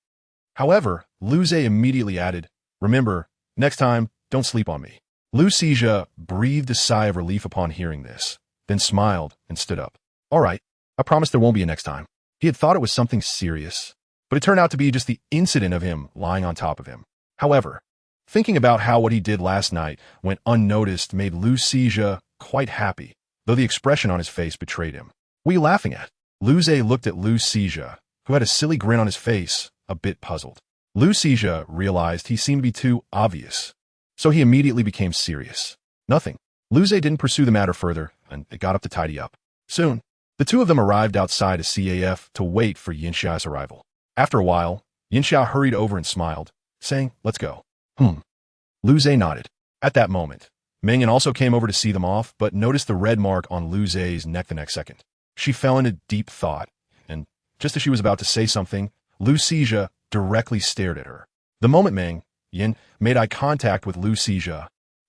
However, Lu Zhe immediately added, Remember, next time, don't sleep on me. Lu Zhe breathed a sigh of relief upon hearing this, then smiled and stood up. All right, I promise there won't be a next time. He had thought it was something serious, but it turned out to be just the incident of him lying on top of him. However, thinking about how what he did last night went unnoticed made Lu Zhe quite happy, though the expression on his face betrayed him. What are you laughing at? Lu Zhe looked at Lu Zhe, who had a silly grin on his face, a bit puzzled. Lu Zhe realized he seemed to be too obvious, so he immediately became serious. Nothing. Lu Zhe didn't pursue the matter further, and it got up to tidy up. Soon, the two of them arrived outside a CAF to wait for Yinxia's arrival. After a while, Yinxia hurried over and smiled, saying, Let's go. Lu Zhe nodded. At that moment, Mingyan also came over to see them off, but noticed the red mark on Lu Ze's neck the next second. She fell into deep thought, and just as she was about to say something, Lu Zhe directly stared at her. The moment Mingyan made eye contact with Lu Zhe,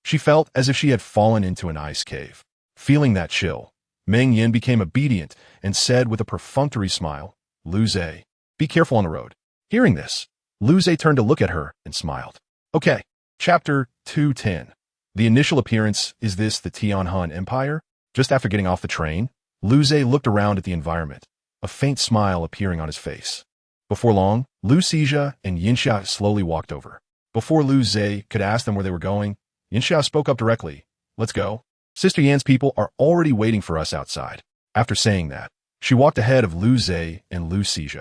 she felt as if she had fallen into an ice cave. Feeling that chill, Mingyan became obedient and said with a perfunctory smile, Lu Zhe, be careful on the road. Hearing this, Lu Zhe turned to look at her and smiled. Okay, Chapter 210. The initial appearance, is this the Tianhan Empire? Just after getting off the train, Lu Zhe looked around at the environment, a faint smile appearing on his face. Before long, Lu Zhe and Yinxia slowly walked over. Before Lu Zhe could ask them where they were going, Yinxia spoke up directly. Let's go. Sister Yan's people are already waiting for us outside. After saying that, she walked ahead of Lu Zhe and Lu Zhe.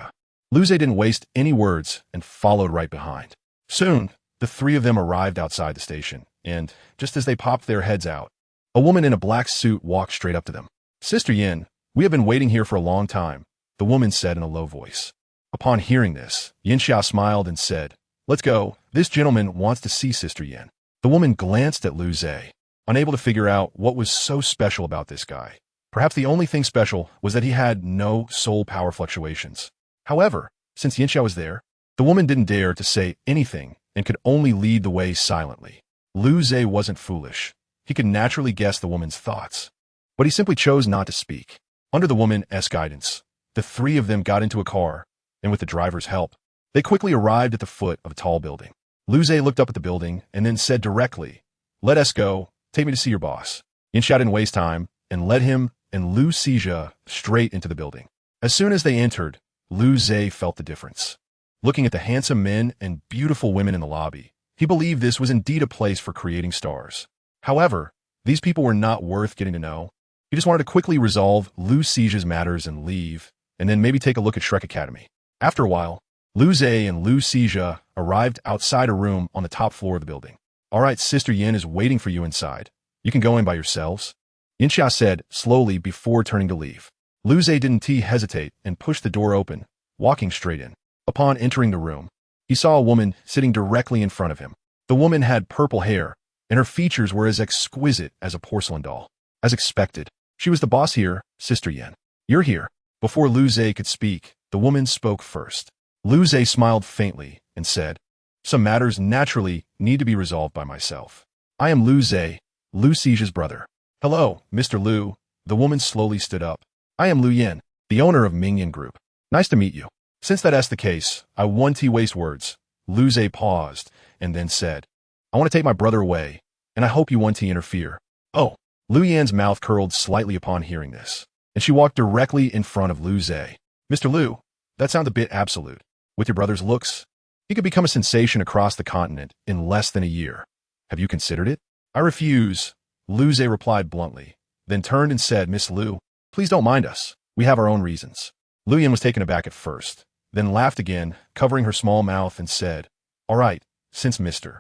Lu Zhe didn't waste any words and followed right behind. Soon, the three of them arrived outside the station, and just as they popped their heads out, a woman in a black suit walked straight up to them. Sister Yin, we have been waiting here for a long time, the woman said in a low voice. Upon hearing this, Yinxia smiled and said, Let's go. This gentleman wants to see Sister Yin. The woman glanced at Lu Zhe, unable to figure out what was so special about this guy. Perhaps the only thing special was that he had no soul power fluctuations. However, since Yinxia was there, the woman didn't dare to say anything and could only lead the way silently. Lu Zhe wasn't foolish. He could naturally guess the woman's thoughts, but he simply chose not to speak. Under the woman's guidance, the three of them got into a car, and with the driver's help, they quickly arrived at the foot of a tall building. Lu Zhe looked up at the building and then said directly, Let us go. Take me to see your boss. Yinxia didn't waste time and led him and Lu Zhe straight into the building. As soon as they entered, Lu Zhe felt the difference. Looking at the handsome men and beautiful women in the lobby, he believed this was indeed a place for creating stars. However, these people were not worth getting to know. He just wanted to quickly resolve Lu Zhe's matters and leave, and then maybe take a look at Shrek Academy. After a while, Lu Zhe and Lu Zhe arrived outside a room on the top floor of the building. All right, Sister Yin is waiting for you inside. You can go in by yourselves, Yinxia said slowly before turning to leave. Lu Zhe didn't hesitate and pushed the door open, walking straight in. Upon entering the room, he saw a woman sitting directly in front of him. The woman had purple hair, and her features were as exquisite as a porcelain doll. As expected, she was the boss here, Sister Yin. You're here. Before Lu Zhe could speak, the woman spoke first. Lu Zhe smiled faintly and said, Some matters naturally need to be resolved by myself. I am Lu Zhe, Lu Zhe's brother. Hello, Mr. Lu. The woman slowly stood up. I am Lu Yin, the owner of Mingyan Group. Nice to meet you. Since that's the case, I won't waste words. Lu Zhe paused and then said, I want to take my brother away, and I hope you won't interfere. Oh, Lu Yan's mouth curled slightly upon hearing this, and she walked directly in front of Lu Zhe. Mr. Lu, that sounds a bit absolute. With your brother's looks, he could become a sensation across the continent in less than a year. Have you considered it? I refuse, Lu Zhe replied bluntly, then turned and said, Miss Lu, please don't mind us. We have our own reasons. Lu Yan was taken aback at first, then laughed again, covering her small mouth, and said, all right, since Mr.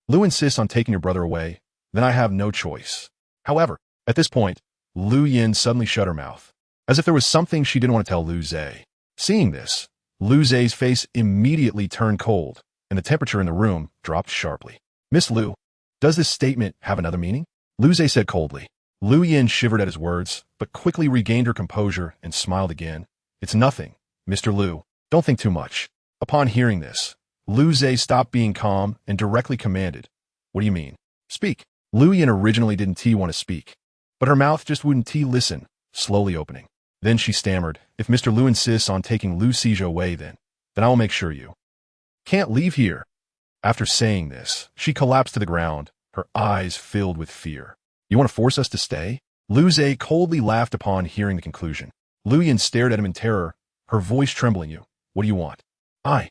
Lu insists on taking your brother away, then I have no choice. However, at this point, Lu Yan suddenly shut her mouth, as if there was something she didn't want to tell Lu Zhe. Seeing this, Lu Zhe's face immediately turned cold, and the temperature in the room dropped sharply. Miss Lu, does this statement have another meaning? Lu Zhe said coldly. Lu Yan shivered at his words, but quickly regained her composure and smiled again. It's nothing, Mr. Lu. Don't think too much. Upon hearing this, Lu Zhe stopped being calm and directly commanded, what do you mean? Speak. Lu Yan originally didn't want to speak, but her mouth just wouldn't listen, slowly opening. Then she stammered, if Mr. Lu insists on taking Lu Xizhe away then I will make sure you can't leave here. After saying this, she collapsed to the ground, her eyes filled with fear. You want to force us to stay? Lu Zhe coldly laughed upon hearing the conclusion. Lu Yan stared at him in terror, her voice trembling. What do you want? I'll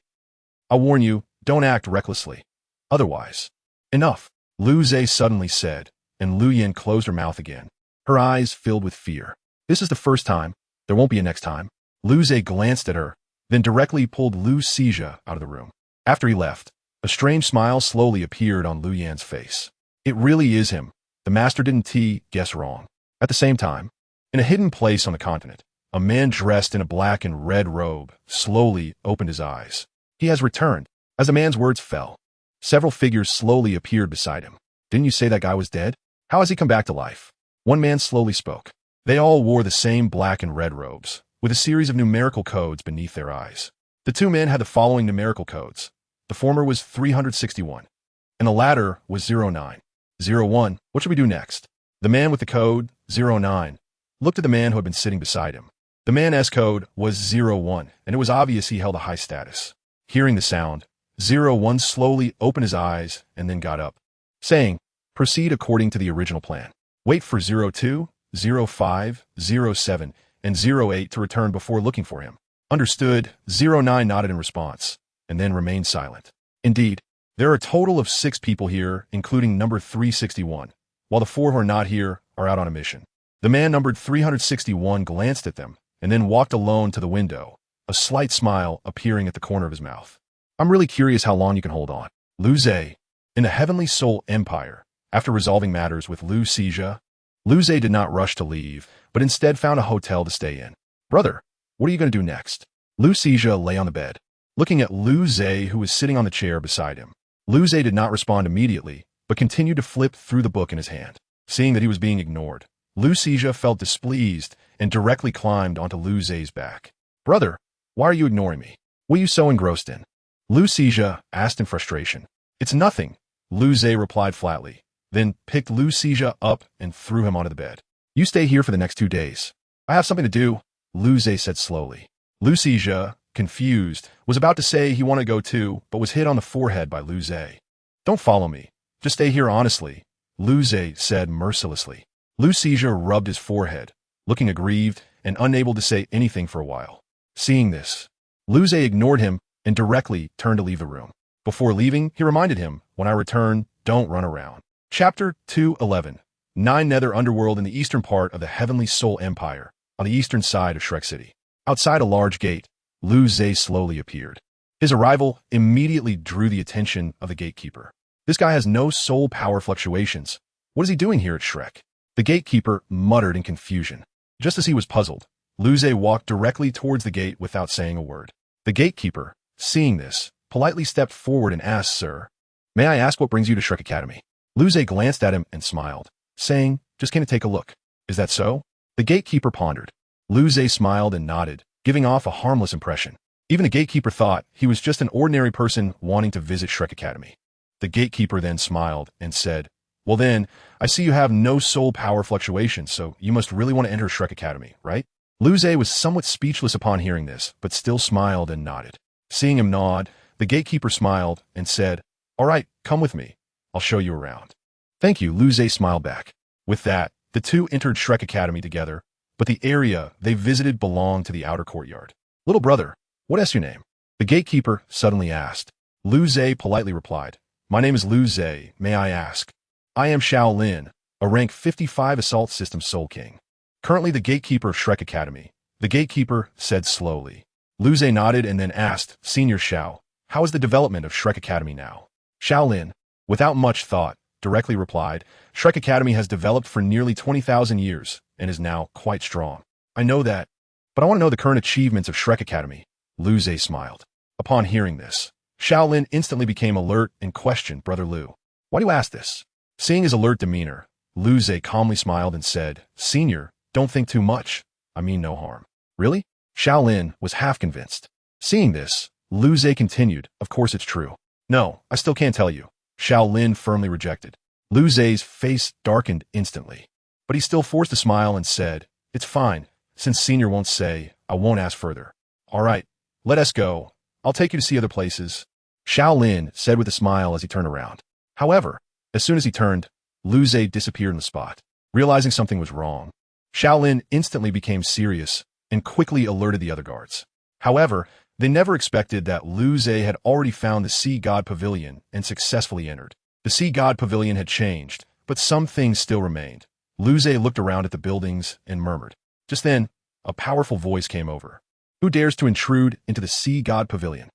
warn you, don't act recklessly. Otherwise. Enough, Lu Zhe suddenly said, and Lu Yan closed her mouth again, her eyes filled with fear. This is the first time. There won't be a next time. Lu Zhe glanced at her, then directly pulled Lu Xizhe out of the room. After he left, a strange smile slowly appeared on Lu Yan's face. It really is him. The master didn't guess wrong. At the same time, in a hidden place on the continent, a man dressed in a black and red robe slowly opened his eyes. He has returned. As the man's words fell, several figures slowly appeared beside him. Didn't you say that guy was dead? How has he come back to life? One man slowly spoke. They all wore the same black and red robes, with a series of numerical codes beneath their eyes. The two men had the following numerical codes. The former was 361, and the latter was 09. 01, what should we do next? The man with the code 09 looked at the man who had been sitting beside him. The man's code was 01, and it was obvious he held a high status. Hearing the sound, 01 slowly opened his eyes and then got up, saying, proceed according to the original plan. Wait for 02, 05, 07, and 08 to return before looking for him. Understood. 09 nodded in response, and then remained silent. Indeed, there are a total of 6 people here, including number 361, while the 4 who are not here are out on a mission. The man numbered 361 glanced at them, and then walked alone to the window, a slight smile appearing at the corner of his mouth. I'm really curious how long you can hold on. Lu Zhe, in the Heavenly Soul Empire, after resolving matters with Lu Xizhe, Lu Zhe did not rush to leave, but instead found a hotel to stay in. Brother, what are you going to do next? Lu Xizhe lay on the bed, looking at Lu Zhe, who was sitting on the chair beside him. Lu Zhe did not respond immediately, but continued to flip through the book in his hand. Seeing that he was being ignored, Lu Xizhe felt displeased and directly climbed onto Lu Zhe's back. Brother, why are you ignoring me? What are you so engrossed in? Lu Xizhe asked in frustration. It's nothing, Lu Zhe replied flatly, then picked Lu Xizhe up and threw him onto the bed. You stay here for the next 2 days. I have something to do, Lu Zhe said slowly. Lu Xizhe, confused, was about to say he wanted to go too, but was hit on the forehead by Lu Zhe. Don't follow me. Just stay here honestly, Lu Zhe said mercilessly. Lu Xizhe rubbed his forehead, looking aggrieved and unable to say anything for a while. Seeing this, Lu Zhe ignored him and directly turned to leave the room. Before leaving, he reminded him, when I return, don't run around. Chapter 211. 9 Nether Underworld in the eastern part of the Heavenly Soul Empire, on the eastern side of Shrek City. Outside a large gate, Lu Zhe slowly appeared. His arrival immediately drew the attention of the gatekeeper. This guy has no soul power fluctuations. What is he doing here at Shrek? The gatekeeper muttered in confusion. Just as he was puzzled, Lu Zhe walked directly towards the gate without saying a word. The gatekeeper, seeing this, politely stepped forward and asked, Sir, may I ask what brings you to Shrek Academy? Lu Zhe glanced at him and smiled, saying, just came to take a look. Is that so? The gatekeeper pondered. Lu Zhe smiled and nodded, giving off a harmless impression. Even the gatekeeper thought he was just an ordinary person wanting to visit Shrek Academy. The gatekeeper then smiled and said, well then, I see you have no soul power fluctuations, so you must really want to enter Shrek Academy, right? Lu Zhe was somewhat speechless upon hearing this, but still smiled and nodded. Seeing him nod, the gatekeeper smiled and said, all right, come with me. I'll show you around. Thank you, Lu Zhe smiled back. With that, the two entered Shrek Academy together, but the area they visited belonged to the outer courtyard. Little brother, what is your name? The gatekeeper suddenly asked. Lu Zhe politely replied, "My name is Lu Zhe, may I ask?" "I am Xiao Lin, a rank 55 Assault System Soul King. Currently the gatekeeper of Shrek Academy," the gatekeeper said slowly. Lu Zhe nodded and then asked, "Senior Xiao, how is the development of Shrek Academy now?" Xiao Lin, without much thought, directly replied, "Shrek Academy has developed for nearly 20,000 years and is now quite strong." "I know that, but I want to know the current achievements of Shrek Academy." Lu Zhe smiled. Upon hearing this, Xiao Lin instantly became alert and questioned Brother Lu. "Why do you ask this?" Seeing his alert demeanor, Lu Zhe calmly smiled and said, "Senior, don't think too much. I mean no harm." "Really?" Xiao Lin was half convinced. Seeing this, Lu Zhe continued, "Of course it's true." "No, I still can't tell you," Xiao Lin firmly rejected. Lu Zhe's face darkened instantly, but he still forced a smile and said, "It's fine. Since Senior won't say, I won't ask further." "All right, let us go. I'll take you to see other places," Xiao Lin said with a smile as he turned around. However, as soon as he turned, Lu Zhe disappeared in the spot. Realizing something was wrong, Xiao Lin instantly became serious and quickly alerted the other guards. However, they never expected that Lu Zhe had already found the Sea God Pavilion and successfully entered. The Sea God Pavilion had changed, but some things still remained. Lu Zhe looked around at the buildings and murmured. Just then, a powerful voice came over. "Who dares to intrude into the Sea God Pavilion?"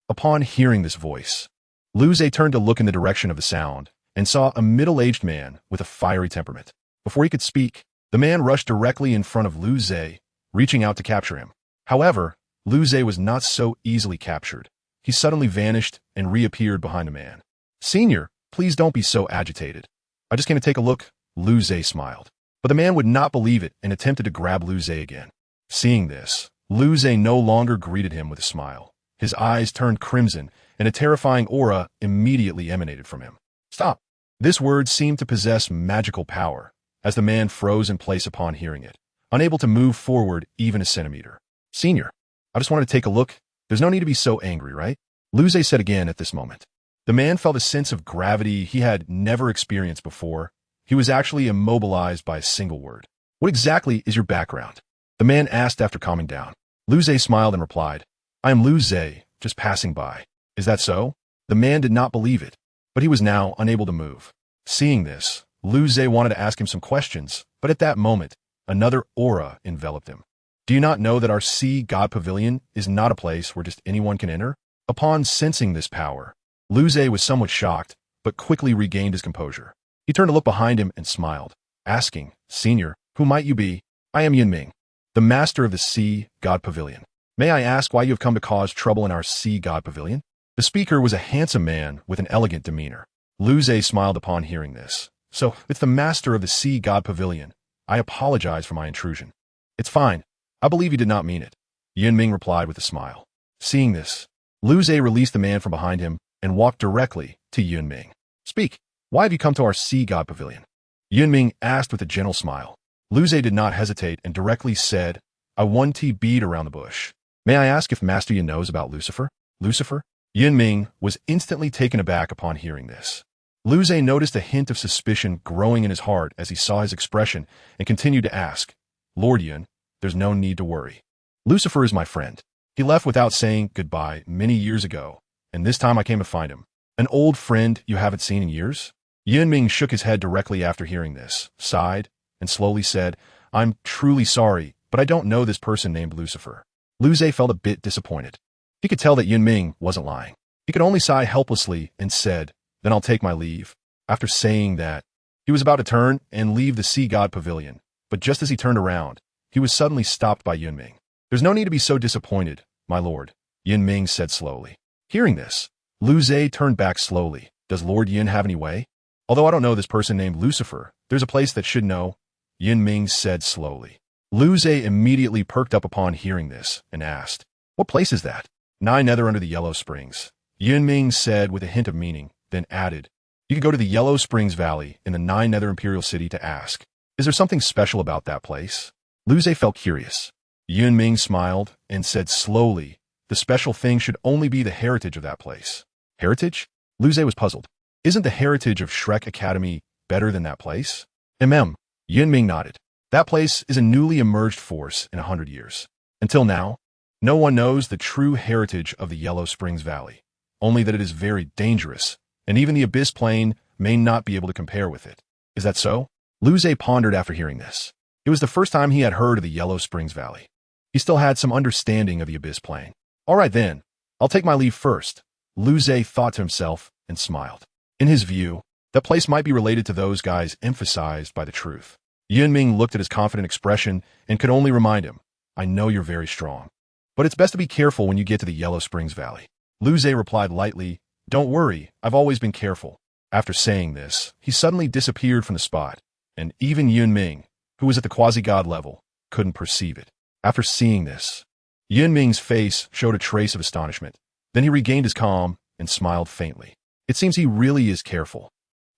Upon hearing this voice, Lu Zhe turned to look in the direction of the sound and saw a middle-aged man with a fiery temperament. Before he could speak, the man rushed directly in front of Lu Zhe, reaching out to capture him. However, Lu Zhe was not so easily captured. He suddenly vanished and reappeared behind the man. "Senior, please don't be so agitated. I just came to take a look," Lu Zhe smiled. But the man would not believe it and attempted to grab Lu Zhe again. Seeing this, Lu Zhe no longer greeted him with a smile. His eyes turned crimson, and a terrifying aura immediately emanated from him. "Stop!" This word seemed to possess magical power, as the man froze in place upon hearing it, unable to move forward even a centimeter. "Senior, I just wanted to take a look. There's no need to be so angry, right?" Lu Zhe said again at this moment. The man felt a sense of gravity he had never experienced before. He was actually immobilized by a single word. "What exactly is your background?" the man asked after calming down. Lu Zhe smiled and replied, "I am Lu Zhe, just passing by." "Is that so?" The man did not believe it, but he was now unable to move. Seeing this, Lu Zhe wanted to ask him some questions, but at that moment, another aura enveloped him. "Do you not know that our Sea God Pavilion is not a place where just anyone can enter?" Upon sensing this power, Lu Zhe was somewhat shocked, but quickly regained his composure. He turned to look behind him and smiled, asking, "Senior, who might you be?" "I am Yunming, the master of the Sea God Pavilion. May I ask why you have come to cause trouble in our Sea God Pavilion?" The speaker was a handsome man with an elegant demeanor. Lu Zhe smiled upon hearing this. "So, it's the master of the Sea God Pavilion. I apologize for my intrusion." "It's fine. I believe you did not mean it," Yunming replied with a smile. Seeing this, Lu Zhe released the man from behind him and walked directly to Yunming. "Speak. Why have you come to our Sea God Pavilion?" Yunming asked with a gentle smile. Lu Zhe did not hesitate and directly said, "I want to bead around the bush. May I ask if Master Yun knows about Lucifer?" "Lucifer?" Yunming was instantly taken aback upon hearing this. Lu Zhe noticed a hint of suspicion growing in his heart as he saw his expression and continued to ask, "Lord Yun, there's no need to worry. Lucifer is my friend. He left without saying goodbye many years ago, and this time I came to find him." "An old friend you haven't seen in years?" Yunming shook his head directly after hearing this, sighed, and slowly said, "I'm truly sorry, but I don't know this person named Lucifer." Lu Zhe felt a bit disappointed. He could tell that Yunming wasn't lying. He could only sigh helplessly and said, "Then I'll take my leave." After saying that, he was about to turn and leave the Sea God Pavilion, but just as he turned around, he was suddenly stopped by Yunming. "There's no need to be so disappointed, my lord," Yunming said slowly. Hearing this, Lu Zhe turned back slowly. "Does Lord Yun have any way?" "Although I don't know this person named Lucifer, there's a place that should know," Yunming said slowly. Lu Zhe immediately perked up upon hearing this and asked, "What place is that?" "Nine Nether under the Yellow Springs," Yunming said with a hint of meaning, then added, "You could go to the Yellow Springs Valley in the Nine Nether Imperial City to ask. Is there something special about that place?" Lu Zhe felt curious. Yunming smiled and said slowly, "The special thing should only be the heritage of that place." "Heritage?" Lu Zhe was puzzled. "Isn't the heritage of Shrek Academy better than that place?" Yunming nodded. "That place is a newly emerged force in 100 years. Until now, No one knows the true heritage of the Yellow Springs Valley, only that it is very dangerous, and even the Abyss Plane may not be able to compare with it. Is that so? Luze pondered after hearing this. It was the first time he had heard of the Yellow Springs Valley. He still had some understanding of the Abyss Plane. All right then, I'll take my leave first, Luze thought to himself and smiled. In his view, that place might be related to those guys emphasized by the truth. Yunming looked at his confident expression and could only remind him, I know you're very strong, but it's best to be careful when you get to the Yellow Springs Valley. Luze replied lightly, Don't worry, I've always been careful. After saying this, he suddenly disappeared from the spot, and even Yunming, who was at the quasi-god level, couldn't perceive it. After seeing this, Yunming's face showed a trace of astonishment. Then he regained his calm and smiled faintly. It seems he really is careful.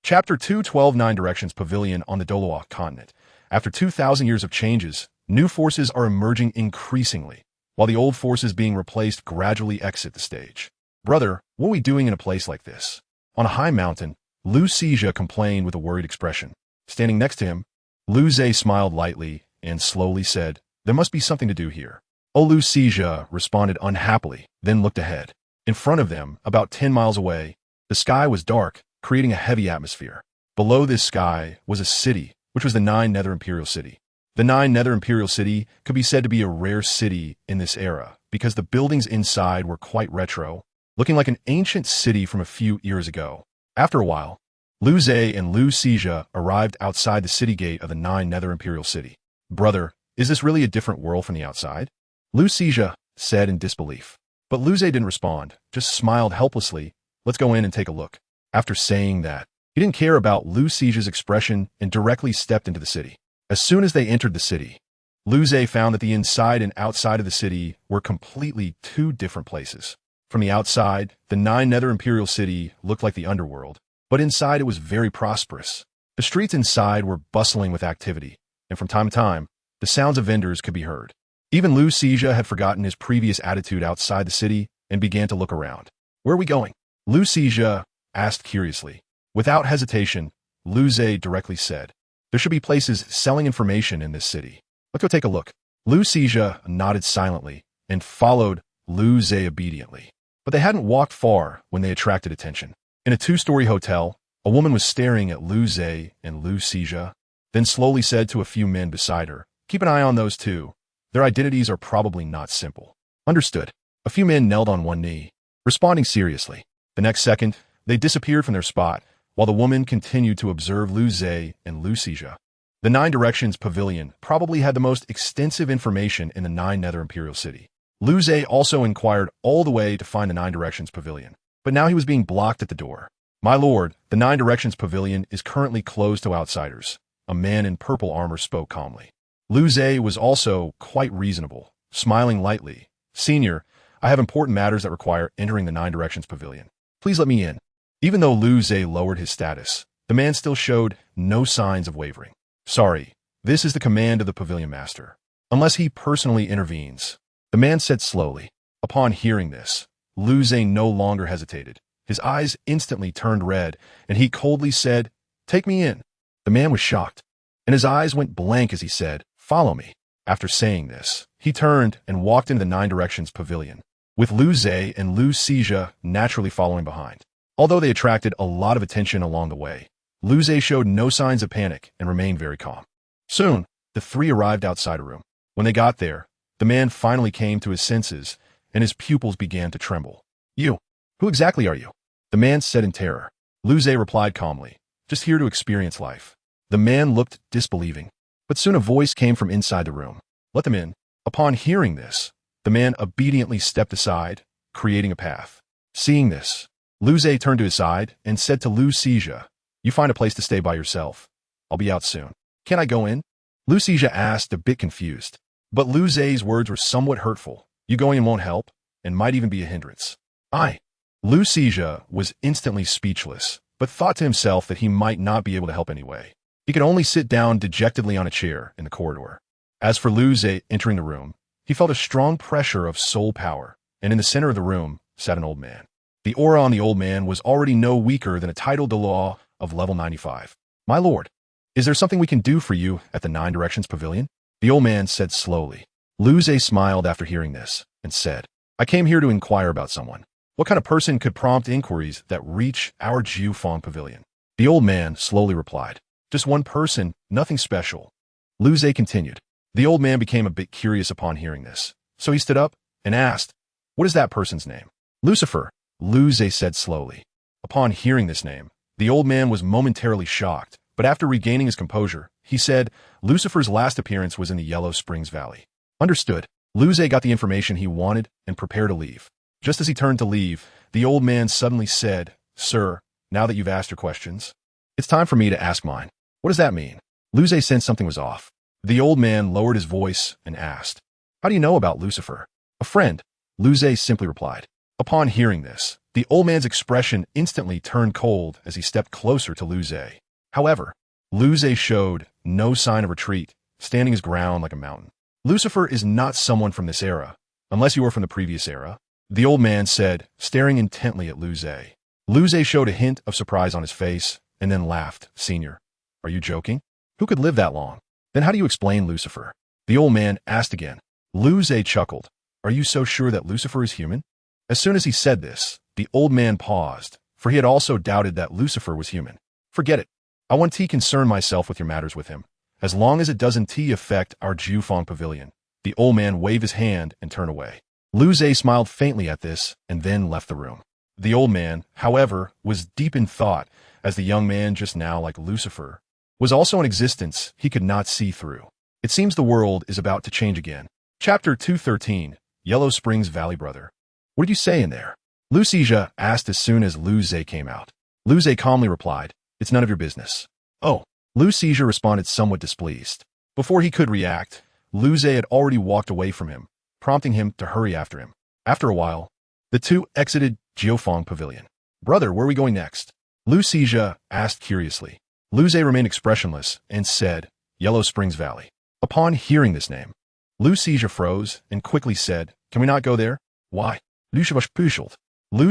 Chapter 2:12 Nine Directions Pavilion on the Doloa continent. After 2,000 years of changes, new forces are emerging increasingly, while the old forces being replaced gradually exit the stage. Brother, what are we doing in a place like this? On a high mountain, Lu Sijia complained with a worried expression. Standing next to him, Luze smiled lightly and slowly said, There must be something to do here. Oh, Lu Sijia responded unhappily, then looked ahead. In front of them, about 10 miles away, the sky was dark, creating a heavy atmosphere. Below this sky was a city, which was the Nine Nether Imperial City. The Nine Nether Imperial City could be said to be a rare city in this era, because the buildings inside were quite retro, looking like an ancient city from a few years ago. After a while, Luze and Lu Sijia arrived outside the city gate of the Nine Nether Imperial City. Brother, is this really a different world from the outside? Lu Sijia said in disbelief. But Luze didn't respond, just smiled helplessly. Let's go in and take a look. After saying that, he didn't care about Lu Sijia's expression and directly stepped into the city. As soon as they entered the city, Luze found that the inside and outside of the city were completely two different places. From the outside, the Nine Nether Imperial City looked like the underworld, but inside it was very prosperous. The streets inside were bustling with activity, and from time to time, the sounds of vendors could be heard. Even Lu Sijia had forgotten his previous attitude outside the city and began to look around. Where are we going? Lu Sijia asked curiously. Without hesitation, Luze directly said, There should be places selling information in this city. Let's go take a look. Lu Sijia nodded silently and followed Luze obediently. But they hadn't walked far when they attracted attention. In a two-story hotel, a woman was staring at Luze and Lu Sijia, then slowly said to a few men beside her, Keep an eye on those two. Their identities are probably not simple. Understood. A few men knelt on one knee, responding seriously. The next second, they disappeared from their spot, while the woman continued to observe Luze and Lu Sijia. The Nine Directions Pavilion probably had the most extensive information in the Nine Nether Imperial City. Luze also inquired all the way to find the Nine Directions Pavilion, but now he was being blocked at the door. My lord, the Nine Directions Pavilion is currently closed to outsiders. A man in purple armor spoke calmly. Luze was also quite reasonable, smiling lightly. Senior, I have important matters that require entering the Nine Directions Pavilion. Please let me in. Even though Luze lowered his status, the man still showed no signs of wavering. Sorry, this is the command of the Pavilion Master. Unless he personally intervenes, the man said slowly. Upon hearing this, Luze no longer hesitated. His eyes instantly turned red, and he coldly said, Take me in. The man was shocked, and his eyes went blank as he said, Follow me. After saying this, he turned and walked into the Nine Directions Pavilion, with Luze and Lu Sijia naturally following behind. Although they attracted a lot of attention along the way, Luze showed no signs of panic and remained very calm. Soon, the three arrived outside a room. When they got there, the man finally came to his senses, and his pupils began to tremble. You, who exactly are you? The man said in terror. Luze replied calmly, Just here to experience life. The man looked disbelieving, but soon a voice came from inside the room. Let them in. Upon hearing this, the man obediently stepped aside, creating a path. Seeing this, Luze turned to his side and said to Lu Sijia, You find a place to stay by yourself. I'll be out soon. Can I go in? Lu Sijia asked, a bit confused. But Luze's words were somewhat hurtful. You going in won't help, and might even be a hindrance. Lu Sijia was instantly speechless, but thought to himself that he might not be able to help anyway. He could only sit down dejectedly on a chair in the corridor. As for Luze entering the room, he felt a strong pressure of soul power, and in the center of the room sat an old man. The aura on the old man was already no weaker than a title de law of level 95. My lord, is there something we can do for you at the Nine Directions Pavilion? The old man said slowly. Lu Zhe smiled after hearing this and said, I came here to inquire about someone. What kind of person could prompt inquiries that reach our Jiufeng pavilion? The old man slowly replied, just one person, nothing special. Lu Zhe continued. The old man became a bit curious upon hearing this, so he stood up and asked, what is that person's name? Lucifer, Lu Zhe said slowly. Upon hearing this name, the old man was momentarily shocked, but after regaining his composure, he said, Lucifer's last appearance was in the Yellow Springs Valley. Understood. Lu Zhe got the information he wanted and prepared to leave. Just as he turned to leave, the old man suddenly said, Sir, now that you've asked your questions, it's time for me to ask mine. What does that mean? Lu Zhe sensed something was off. The old man lowered his voice and asked, How do you know about Lucifer? A friend, Lu Zhe simply replied. Upon hearing this, the old man's expression instantly turned cold as he stepped closer to Lu Zhe. However, Lu Zhe showed no sign of retreat, standing his ground like a mountain. Lucifer is not someone from this era, unless you are from the previous era, the old man said, staring intently at Lu Zhe. Lu Zhe showed a hint of surprise on his face and then laughed. Senior, are you joking? Who could live that long? Then how do you explain Lucifer? The old man asked again. Lu Zhe chuckled. Are you so sure that Lucifer is human? As soon as he said this, the old man paused, for he had also doubted that Lucifer was human. Forget it. I want to concern myself with your matters with him, as long as it doesn't affect our Jiufeng pavilion. The old man waved his hand and turned away. Lu Zhe smiled faintly at this and then left the room. The old man, however, was deep in thought, as the young man just now, like Lucifer, was also in existence he could not see through. It seems the world is about to change again. Chapter 213, Yellow Springs Valley Brother. What did you say in there? Lu Zhe asked as soon as Lu Zhe came out. Lu Zhe calmly replied, It's none of your business. Oh. Lu Zhe responded somewhat displeased. Before he could react, Lu Zhe had already walked away from him, prompting him to hurry after him. After a while, the two exited Jiufeng Pavilion. Brother, where are we going next? Lu Zhe asked curiously. Lu Zhe remained expressionless and said, Yellow Springs Valley. Upon hearing this name, Lu Zhe froze and quickly said, Can we not go there? Why? Lu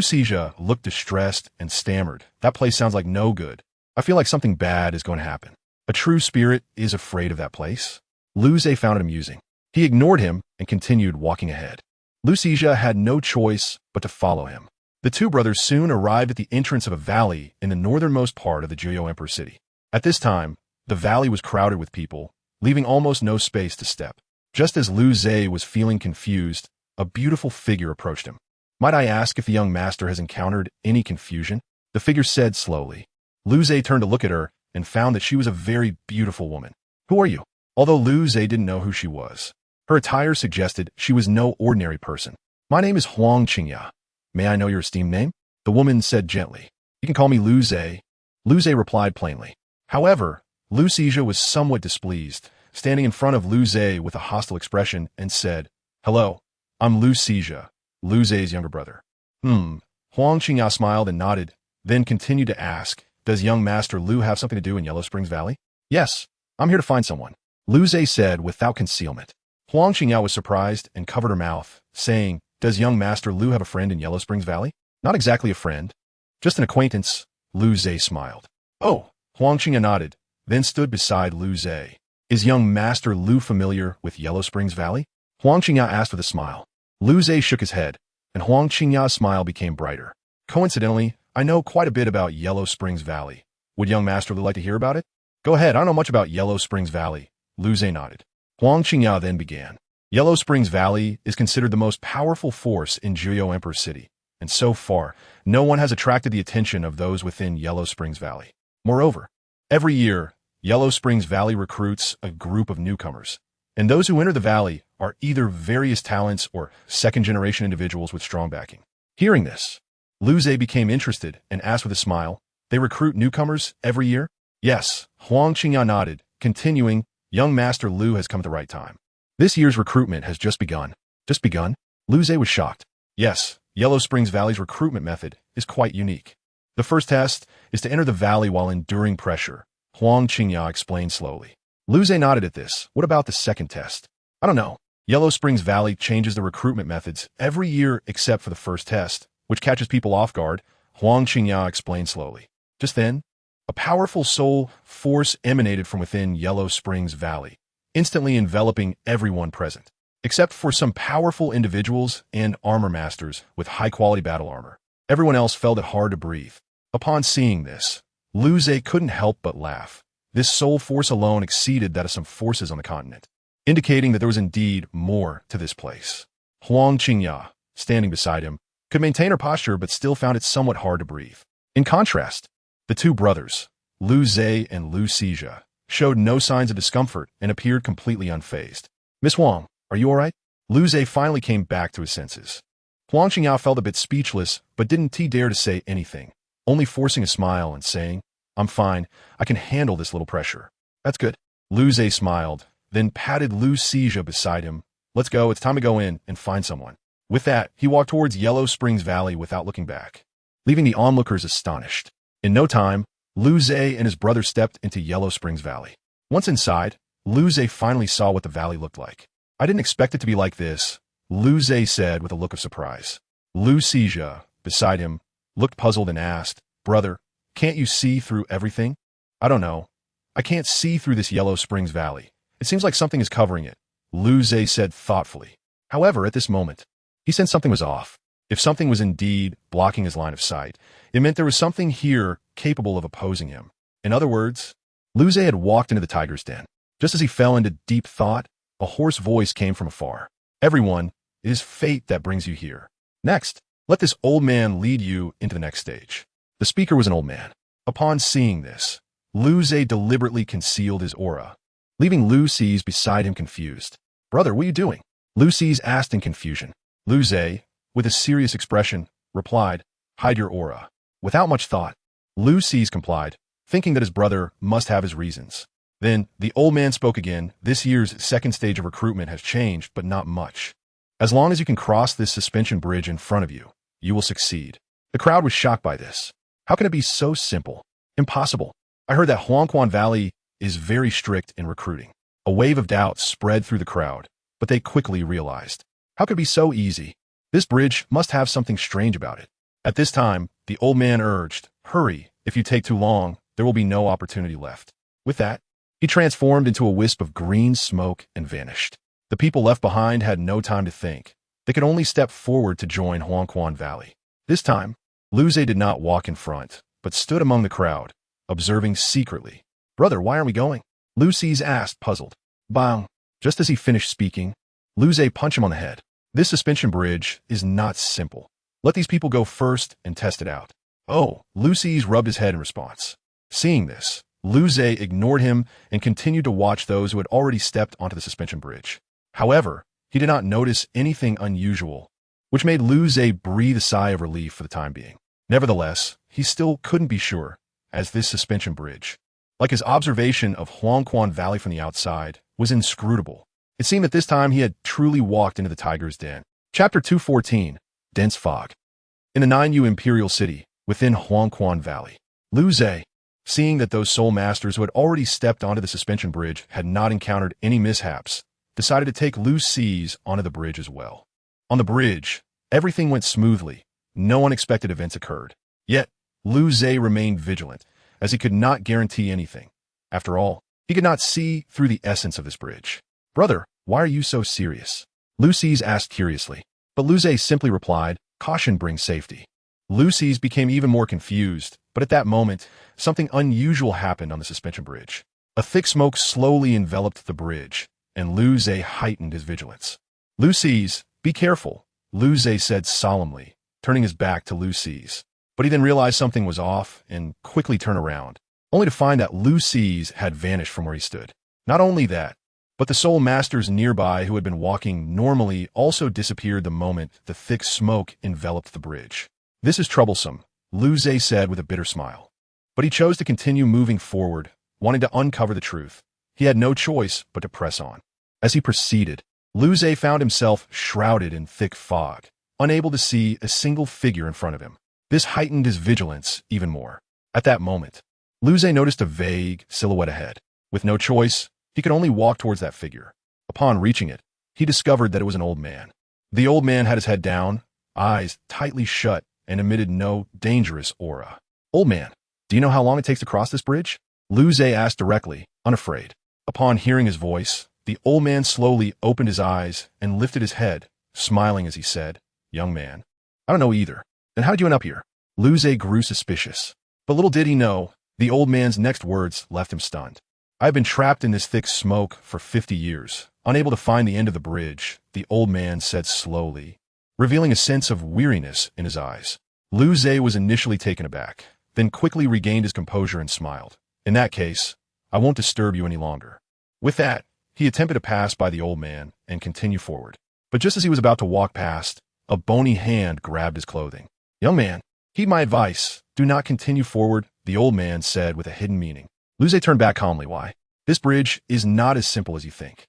Zhe looked distressed and stammered. That place sounds like no good. I feel like something bad is going to happen. A true spirit is afraid of that place. Lu Zhe found it amusing. He ignored him and continued walking ahead. Lu Zhe had no choice but to follow him. The two brothers soon arrived at the entrance of a valley in the northernmost part of the Jiuyou Emperor city. At this time, the valley was crowded with people, leaving almost no space to step. Just as Lu Zhe was feeling confused, a beautiful figure approached him. Might I ask if the young master has encountered any confusion? The figure said slowly. Lu Zhe turned to look at her and found that she was a very beautiful woman. Who are you? Although Lu Zhe didn't know who she was, her attire suggested she was no ordinary person. My name is Huang Qingya. May I know your esteemed name? The woman said gently. You can call me Lu Zhe. Lu Zhe replied plainly. However, Lu Zhe was somewhat displeased, standing in front of Lu Zhe with a hostile expression and said, Hello, I'm Lu Zhe, Lu Zhe's younger brother. Huang Qingya smiled and nodded, then continued to ask, Does young master Lu have something to do in Yellow Springs Valley? Yes, I'm here to find someone, Lu Zhe said without concealment. Huang Qingya was surprised and covered her mouth, saying, Does young master Lu have a friend in Yellow Springs Valley? Not exactly a friend, just an acquaintance, Lu Zhe smiled. Oh, Huang Qingya nodded, then stood beside Lu Zhe. Is young master Lu familiar with Yellow Springs Valley? Huang Qingya asked with a smile. Lu Zhe shook his head, and Huang Qingya's smile became brighter. Coincidentally, I know quite a bit about Yellow Springs Valley. Would young master Lu like to hear about it? Go ahead, I don't know much about Yellow Springs Valley, Lu Zhe nodded. Huang Qingya then began. Yellow Springs Valley is considered the most powerful force in Jiuyou Emperor City, and so far, no one has attracted the attention of those within Yellow Springs Valley. Moreover, every year, Yellow Springs Valley recruits a group of newcomers, and those who enter the valley are either various talents or second-generation individuals with strong backing. Hearing this, Lu Zhe became interested and asked with a smile, They recruit newcomers every year? Yes, Huang Qingya nodded, continuing, Young Master Lu has come at the right time. This year's recruitment has just begun. Just begun? Lu Zhe was shocked. Yes, Yellow Springs Valley's recruitment method is quite unique. The first test is to enter the valley while enduring pressure, Huang Qingya explained slowly. Lu Zhe nodded at this. What about the second test? I don't know. Yellow Springs Valley changes the recruitment methods every year except for the first test, which catches people off guard, Huang Qingya explained slowly. Just then, a powerful soul force emanated from within Yellow Springs Valley, instantly enveloping everyone present. except for some powerful individuals and armor masters with high-quality battle armor. Everyone else felt it hard to breathe. Upon seeing this, Liu Ze couldn't help but laugh. This soul force alone exceeded that of some forces on the continent, indicating that there was indeed more to this place. Huang Qingya, standing beside him, could maintain her posture but still found it somewhat hard to breathe. In contrast, the two brothers, Liu Ze and Liu Xijia, showed no signs of discomfort and appeared completely unfazed. "Miss Huang, are you all right?" Liu Ze finally came back to his senses. Huang Qingya felt a bit speechless but didn't dare to say anything, only forcing a smile and saying, "I'm fine, I can handle this little pressure." "That's good." Liu Ze smiled, then patted Liu Xijia beside him. "Let's go, it's time to go in and find someone." With that, he walked towards Yellow Springs Valley without looking back, leaving the onlookers astonished. In no time, Liu Ze and his brother stepped into Yellow Springs Valley. Once inside, Liu Ze finally saw what the valley looked like. "I didn't expect it to be like this," Liu Ze said with a look of surprise. Liu Xijia, beside him, looked puzzled and asked, "Brother, can't you see through everything?" "I don't know. I can't see through this Yellow Springs Valley. It seems like something is covering it," Liu Ze said thoughtfully. However, at this moment, he sensed something was off. If something was indeed blocking his line of sight, it meant there was something here capable of opposing him. In other words, Liu Ze had walked into the tiger's den. Just as he fell into deep thought, a hoarse voice came from afar. "Everyone, it is fate that brings you here. Next, let this old man lead you into the next stage." The speaker was an old man. Upon seeing this, Liu Ze deliberately concealed his aura, leaving Liu Xijia beside him confused. "Brother, what are you doing?" Liu Xijia asked in confusion. Liu Ze, with a serious expression, replied, "Hide your aura." Without much thought, Liu Xijia complied, thinking that his brother must have his reasons. Then, the old man spoke again. "This year's second stage of recruitment has changed, but not much. As long as you can cross this suspension bridge in front of you, you will succeed." The crowd was shocked by this. How can it be so simple? Impossible. I heard that Huangquan Valley is very strict in recruiting. A wave of doubt spread through the crowd, but they quickly realized. How could it be so easy? This bridge must have something strange about it. At this time, the old man urged, "Hurry, if you take too long, there will be no opportunity left." With that, he transformed into a wisp of green smoke and vanished. The people left behind had no time to think. They could only step forward to join Huangquan Valley. This time, Liu Ze did not walk in front, but stood among the crowd, observing secretly. "Brother, why aren't we going?" Liu Xijia asked, puzzled. Bang! Just as he finished speaking, Liu Ze punched him on the head. "This suspension bridge is not simple. Let these people go first and test it out." "Oh," Liu Xijia rubbed his head in response. Seeing this, Liu Ze ignored him and continued to watch those who had already stepped onto the suspension bridge. However, he did not notice anything unusual, which made Liu Ze breathe a sigh of relief for the time being. Nevertheless, he still couldn't be sure, as this suspension bridge, like his observation of Huangquan Valley from the outside, was inscrutable. It seemed that this time he had truly walked into the tiger's den. Chapter 214, Dense Fog. In the 9U Imperial City, within Huangquan Valley, Liu Ze, seeing that those soul masters who had already stepped onto the suspension bridge had not encountered any mishaps, decided to take Liu Xijia onto the bridge as well. On the bridge, everything went smoothly. No unexpected events occurred. Yet, Liu Ze remained vigilant, as he could not guarantee anything. After all, he could not see through the essence of this bridge. "Brother, why are you so serious?" Liu Xijia asked curiously. But Liu Ze simply replied, "Caution brings safety." Liu Xijia became even more confused, but at that moment, something unusual happened on the suspension bridge. A thick smoke slowly enveloped the bridge, and Liu Ze heightened his vigilance. "Liu Xijia, be careful," Liu Ze said solemnly, turning his back to Liu Xijia. But he then realized something was off and quickly turned around, only to find that Liu Xijia had vanished from where he stood. Not only that, but the soul masters nearby who had been walking normally also disappeared the moment the thick smoke enveloped the bridge. "This is troublesome," Liu Ze said with a bitter smile. But he chose to continue moving forward, wanting to uncover the truth. He had no choice but to press on. As he proceeded, Liu Ze found himself shrouded in thick fog, unable to see a single figure in front of him. This heightened his vigilance even more. At that moment, Liu Ze noticed a vague silhouette ahead. With no choice, he could only walk towards that figure. Upon reaching it, he discovered that it was an old man. The old man had his head down, eyes tightly shut, and emitted no dangerous aura. "Old man, do you know how long it takes to cross this bridge?" Liu Ze asked directly, unafraid. Upon hearing his voice, The old man slowly opened his eyes and lifted his head, smiling as he said, "Young man, I don't know either. Then how did you end up here?" Liu Ze grew suspicious. But little did he know, the old man's next words left him stunned. "I have been trapped in this thick smoke for 50 years, unable to find the end of the bridge," the old man said slowly, revealing a sense of weariness in his eyes. Liu Ze was initially taken aback, then quickly regained his composure and smiled. "In that case, I won't disturb you any longer." With that, he attempted to pass by the old man and continue forward. But just as he was about to walk past, a bony hand grabbed his clothing. "Young man, heed my advice. Do not continue forward," the old man said with a hidden meaning. Liu Ze turned back calmly. "Why? This bridge is not as simple as you think."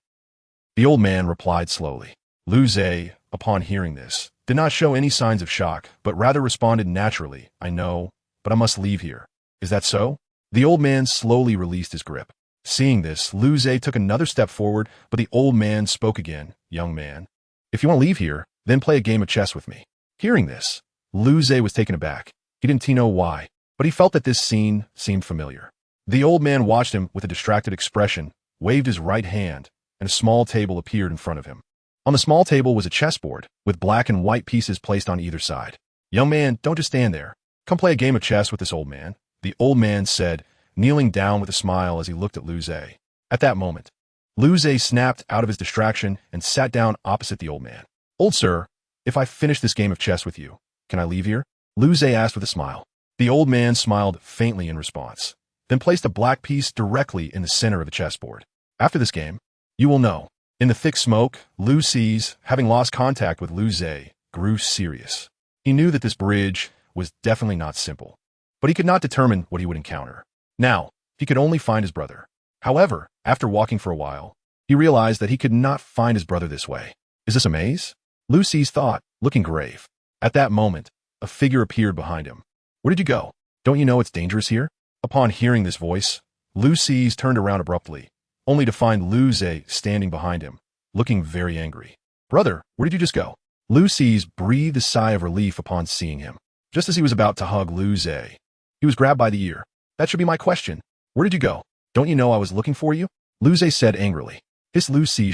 The old man replied slowly. Liu Ze, upon hearing this, did not show any signs of shock, but rather responded naturally. "I know, but I must leave here." "Is that so?" The old man slowly released his grip. Seeing this, Liu Ze took another step forward, but the old man spoke again. "Young man, if you want to leave here, then play a game of chess with me." Hearing this, Liu Ze was taken aback. He didn't know why, but he felt that this scene seemed familiar. The old man watched him with a distracted expression, waved his right hand, and a small table appeared in front of him. On the small table was a chessboard, with black and white pieces placed on either side. "Young man, don't just stand there. Come play a game of chess with this old man," the old man said, kneeling down with a smile as he looked at Liu Ze. At that moment, Liu Ze snapped out of his distraction and sat down opposite the old man. "Old sir, if I finish this game of chess with you, can I leave here?" Liu Ze asked with a smile. The old man smiled faintly in response, then placed a black piece directly in the center of the chessboard. "After this game, you will know." In the thick smoke, Liu Ze's, having lost contact with Liu Ze, grew serious. He knew that this bridge was definitely not simple, but he could not determine what he would encounter. Now, he could only find his brother. However, after walking for a while, he realized that he could not find his brother this way. "Is this a maze?" Liu Ze's thought, looking grave. At that moment, a figure appeared behind him. "Where did you go? Don't you know it's dangerous here?" Upon hearing this voice, Liu Ze's turned around abruptly, only to find Liu Ze standing behind him, looking very angry. "Brother, where did you just go?" Liu Ze's breathed a sigh of relief upon seeing him. Just as he was about to hug Liu Ze, he was grabbed by the ear. "That should be my question. Where did you go? Don't you know I was looking for you?" Liu Ze said angrily. His Liu Ze,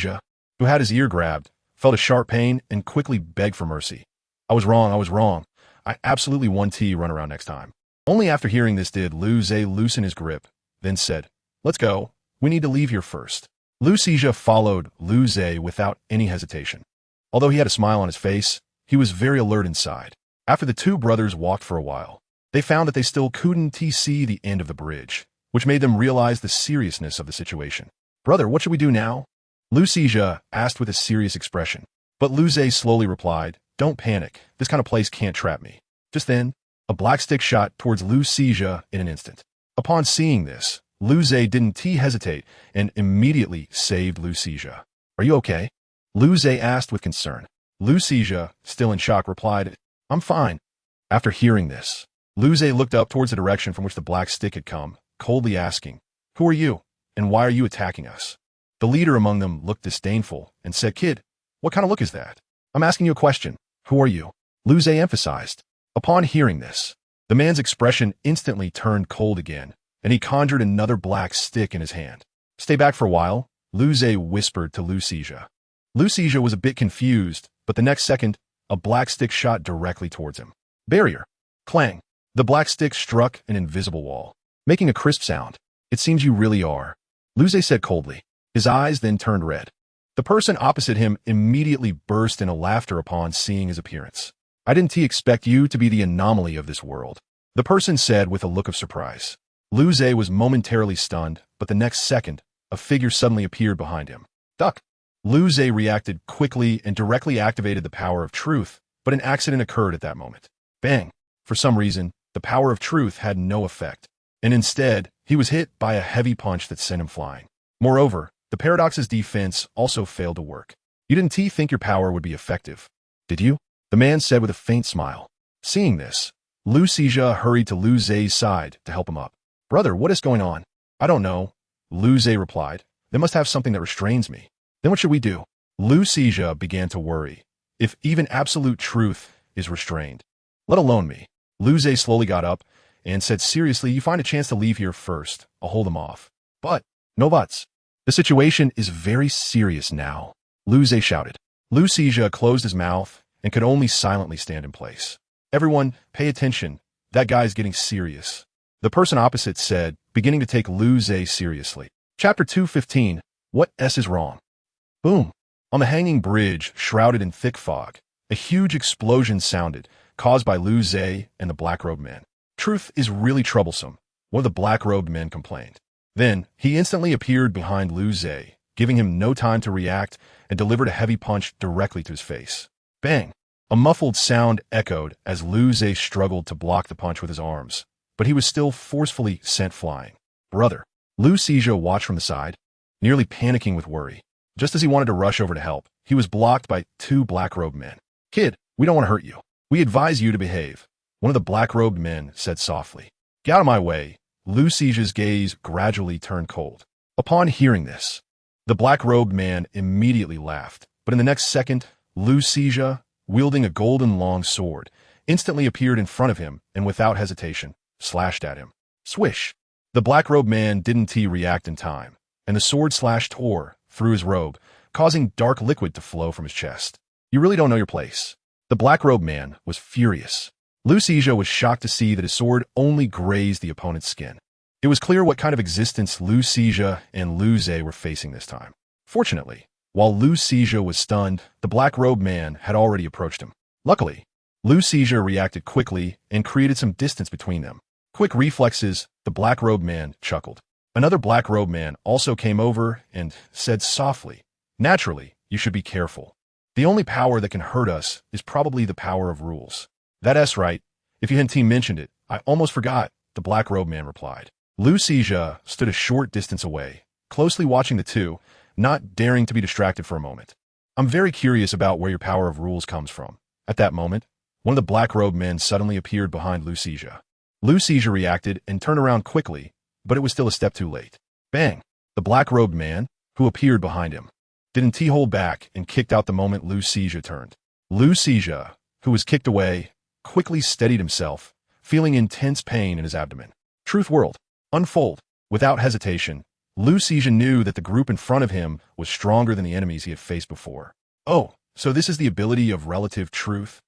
who had his ear grabbed, felt a sharp pain and quickly begged for mercy. I was wrong. I absolutely want to run around next time." Only after hearing this did Liu Ze loosen his grip, then said, "Let's go. We need to leave here first." Liu Ze followed Liu Ze without any hesitation. Although he had a smile on his face, he was very alert inside. After the two brothers walked for a while, they found that they still couldn't see the end of the bridge, which made them realize the seriousness of the situation. "Brother, what should we do now?" Liu Ze asked with a serious expression. But Liu Ze slowly replied, "Don't panic. This kind of place can't trap me." Just then, a black stick shot towards Liu Ze in an instant. Upon seeing this, Liu Ze didn't hesitate and immediately saved Liu Ze. "Are you okay?" Liu Ze asked with concern. Liu Ze, still in shock, replied, "I'm fine." After hearing this, Liu Ze looked up towards the direction from which the black stick had come, coldly asking, "Who are you, and why are you attacking us?" The leader among them looked disdainful and said, "Kid, what kind of look is that? I'm asking you a question. Who are you?" Liu Ze emphasized. Upon hearing this, the man's expression instantly turned cold again, and he conjured another black stick in his hand. "Stay back for a while," Liu Ze whispered to Liu Ze. Liu Ze was a bit confused, but the next second, a black stick shot directly towards him. Barrier. Clang. The black stick struck an invisible wall, making a crisp sound. "It seems you really are," Liu Ze said coldly. His eyes then turned red. The person opposite him immediately burst into laughter upon seeing his appearance. "I didn't expect you to be the anomaly of this world," the person said with a look of surprise. Liu Ze was momentarily stunned, but the next second, a figure suddenly appeared behind him. "Duck!" Liu Ze reacted quickly and directly activated the power of truth, but an accident occurred at that moment. Bang! For some reason, the power of truth had no effect, and instead, he was hit by a heavy punch that sent him flying. Moreover, the paradox's defense also failed to work. "You didn't think your power would be effective, did you?" the man said with a faint smile. Seeing this, Liu Ze hurried to Liu Ze's side to help him up. "Brother, what is going on?" "I don't know," Liu Ze replied. "They must have something that restrains me." "Then what should we do?" Liu Ze began to worry. "If even absolute truth is restrained, let alone me." Liu Ze slowly got up and said seriously, "You find a chance to leave here first. I'll hold them off." "But, no buts." The situation is very serious now, Liu Ze shouted. Liu Xijia closed his mouth and could only silently stand in place. Everyone, pay attention. That guy's getting serious. The person opposite said, beginning to take Liu Ze seriously. Chapter 2:15. What S is wrong? Boom. On the hanging bridge, shrouded in thick fog, a huge explosion sounded, caused by Liu Ze and the black-robed men. Truth is really troublesome, one of the black-robed men complained. Then, he instantly appeared behind Liu Ze, giving him no time to react, and delivered a heavy punch directly to his face. Bang! A muffled sound echoed as Liu Ze struggled to block the punch with his arms, but he was still forcefully sent flying. Brother. Liu Xijia watched from the side, nearly panicking with worry. Just as he wanted to rush over to help, he was blocked by two black-robed men. Kid, we don't want to hurt you. We advise you to behave, one of the black-robed men said softly. Get out of my way. Liu Xijia's gaze gradually turned cold. Upon hearing this, the black-robed man immediately laughed, but in the next second, Liu Xijia, wielding a golden long sword, instantly appeared in front of him and without hesitation, slashed at him. Swish! The black-robed man didn't react in time, and the sword slash tore through his robe, causing dark liquid to flow from his chest. You really don't know your place. The black-robed man was furious. Liu Xijia was shocked to see that his sword only grazed the opponent's skin. It was clear what kind of existence Liu Xijia and Liu Ze were facing this time. Fortunately, while Liu Xijia was stunned, the black-robed man had already approached him. Luckily, Liu Xijia reacted quickly and created some distance between them. Quick reflexes, the black-robed man chuckled. Another black-robed man also came over and said softly, Naturally, you should be careful. The only power that can hurt us is probably the power of rules. That's right. If you hadn't mentioned it, I almost forgot, the black-robed man replied. Liu Xijia stood a short distance away, closely watching the two, not daring to be distracted for a moment. I'm very curious about where your power of rules comes from. At that moment, one of the black-robed men suddenly appeared behind Liu Xijia. Liu Xijia reacted and turned around quickly, but it was still a step too late. Bang! The black-robed man, who appeared behind him, didn't hold back and kicked out the moment Liu Xijia turned. Liu Xijia, who was kicked away, quickly steadied himself, feeling intense pain in his abdomen. Truth world. Unfold. Without hesitation, Liu Xijia knew that the group in front of him was stronger than the enemies he had faced before. Oh, so this is the ability of relative truth?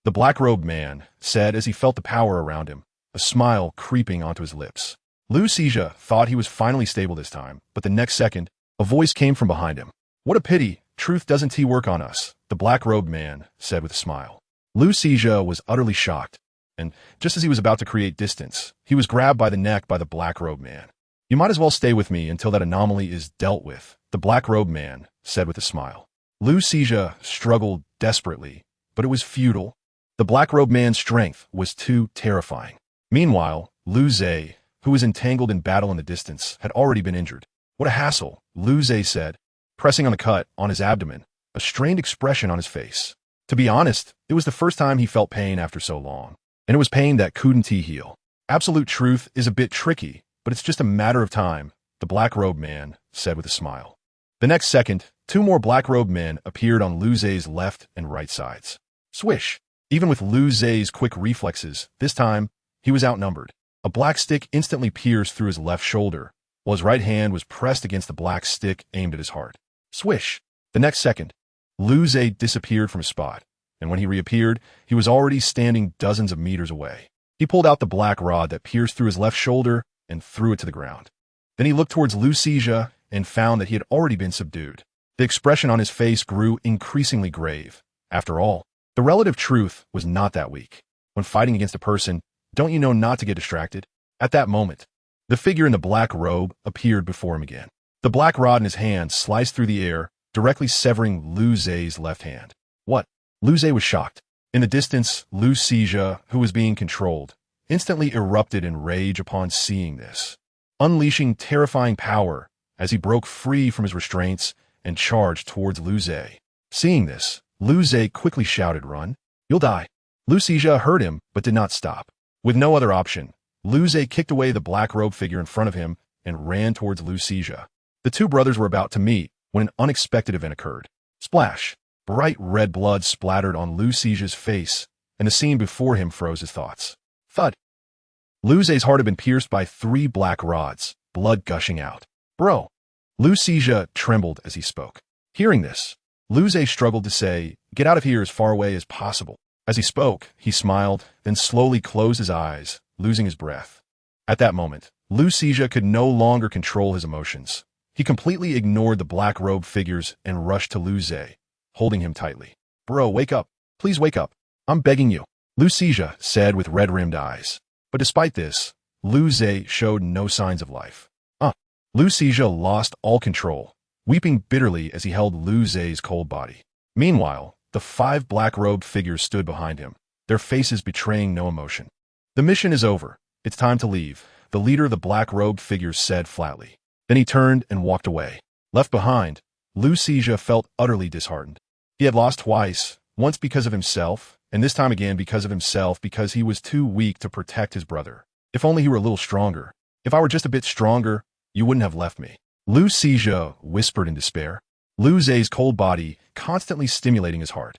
The black-robed man said as he felt the power around him, a smile creeping onto his lips. Liu Xijia thought he was finally stable this time, but the next second, a voice came from behind him. What a pity, truth doesn't work on us, the black-robed man said with a smile. Liu Xijia was utterly shocked, and just as he was about to create distance, he was grabbed by the neck by the black-robed man. You might as well stay with me until that anomaly is dealt with, the black-robed man said with a smile. Liu Xijia struggled desperately, but it was futile. The black-robed man's strength was too terrifying. Meanwhile, Liu Ze, who was entangled in battle in the distance, had already been injured. What a hassle, Liu Ze said, pressing on the cut on his abdomen, a strained expression on his face. To be honest, it was the first time he felt pain after so long, and it was pain that couldn't heal. Absolute truth is a bit tricky, but it's just a matter of time, the black-robed man said with a smile. The next second, two more black-robed men appeared on Liu Ze's left and right sides. Swish! Even with Liu Ze's quick reflexes, this time, he was outnumbered. A black stick instantly pierced through his left shoulder, while his right hand was pressed against the black stick aimed at his heart. Swish! The next second, Liu Ze disappeared from his spot, and when he reappeared, he was already standing dozens of meters away. He pulled out the black rod that pierced through his left shoulder and threw it to the ground. Then he looked towards Liu Xijia and found that he had already been subdued. The expression on his face grew increasingly grave. After all, the relative truth was not that weak. When fighting against a person, don't you know not to get distracted? At that moment, the figure in the black robe appeared before him again. The black rod in his hand sliced through the air, directly severing Liu Ze's left hand. What? Liu Ze was shocked. In the distance, Liu Xijia, who was being controlled, instantly erupted in rage upon seeing this, unleashing terrifying power as he broke free from his restraints and charged towards Liu Ze. Seeing this, Liu Ze quickly shouted, "Run! You'll die!" Liu Xijia heard him but did not stop. With no other option, Liu Ze kicked away the black robe figure in front of him and ran towards Liu Xijia. The two brothers were about to meet when an unexpected event occurred. Splash! Bright red blood splattered on Liu Xijia's face, and the scene before him froze his thoughts. Thud! Liu Ze's heart had been pierced by 3 black rods, blood gushing out. Bro! Lu Xizha trembled as he spoke. Hearing this, Lu Zhe struggled to say, "Get out of here as far away as possible." As he spoke, he smiled, then slowly closed his eyes, losing his breath. At that moment, Lu Xizha could no longer control his emotions. He completely ignored the black-robed figures and rushed to Lu Zhe, holding him tightly. "Bro, wake up. Please wake up. I'm begging you," Lu Xizha said with red-rimmed eyes. But despite this, Lu Zhe showed no signs of life. Lu Xizha lost all control, weeping bitterly as he held Lu Zhe's cold body. Meanwhile, the 5 black-robed figures stood behind him, their faces betraying no emotion. "The mission is over. It's time to leave," the leader of the black-robed figures said flatly. Then he turned and walked away. Left behind, Lu Xizha felt utterly disheartened. He had lost twice, once because of himself, and this time again because of himself because he was too weak to protect his brother. If only he were a little stronger. If I were just a bit stronger, you wouldn't have left me, Lu Xizha whispered in despair, Lu Zhe's cold body constantly stimulating his heart.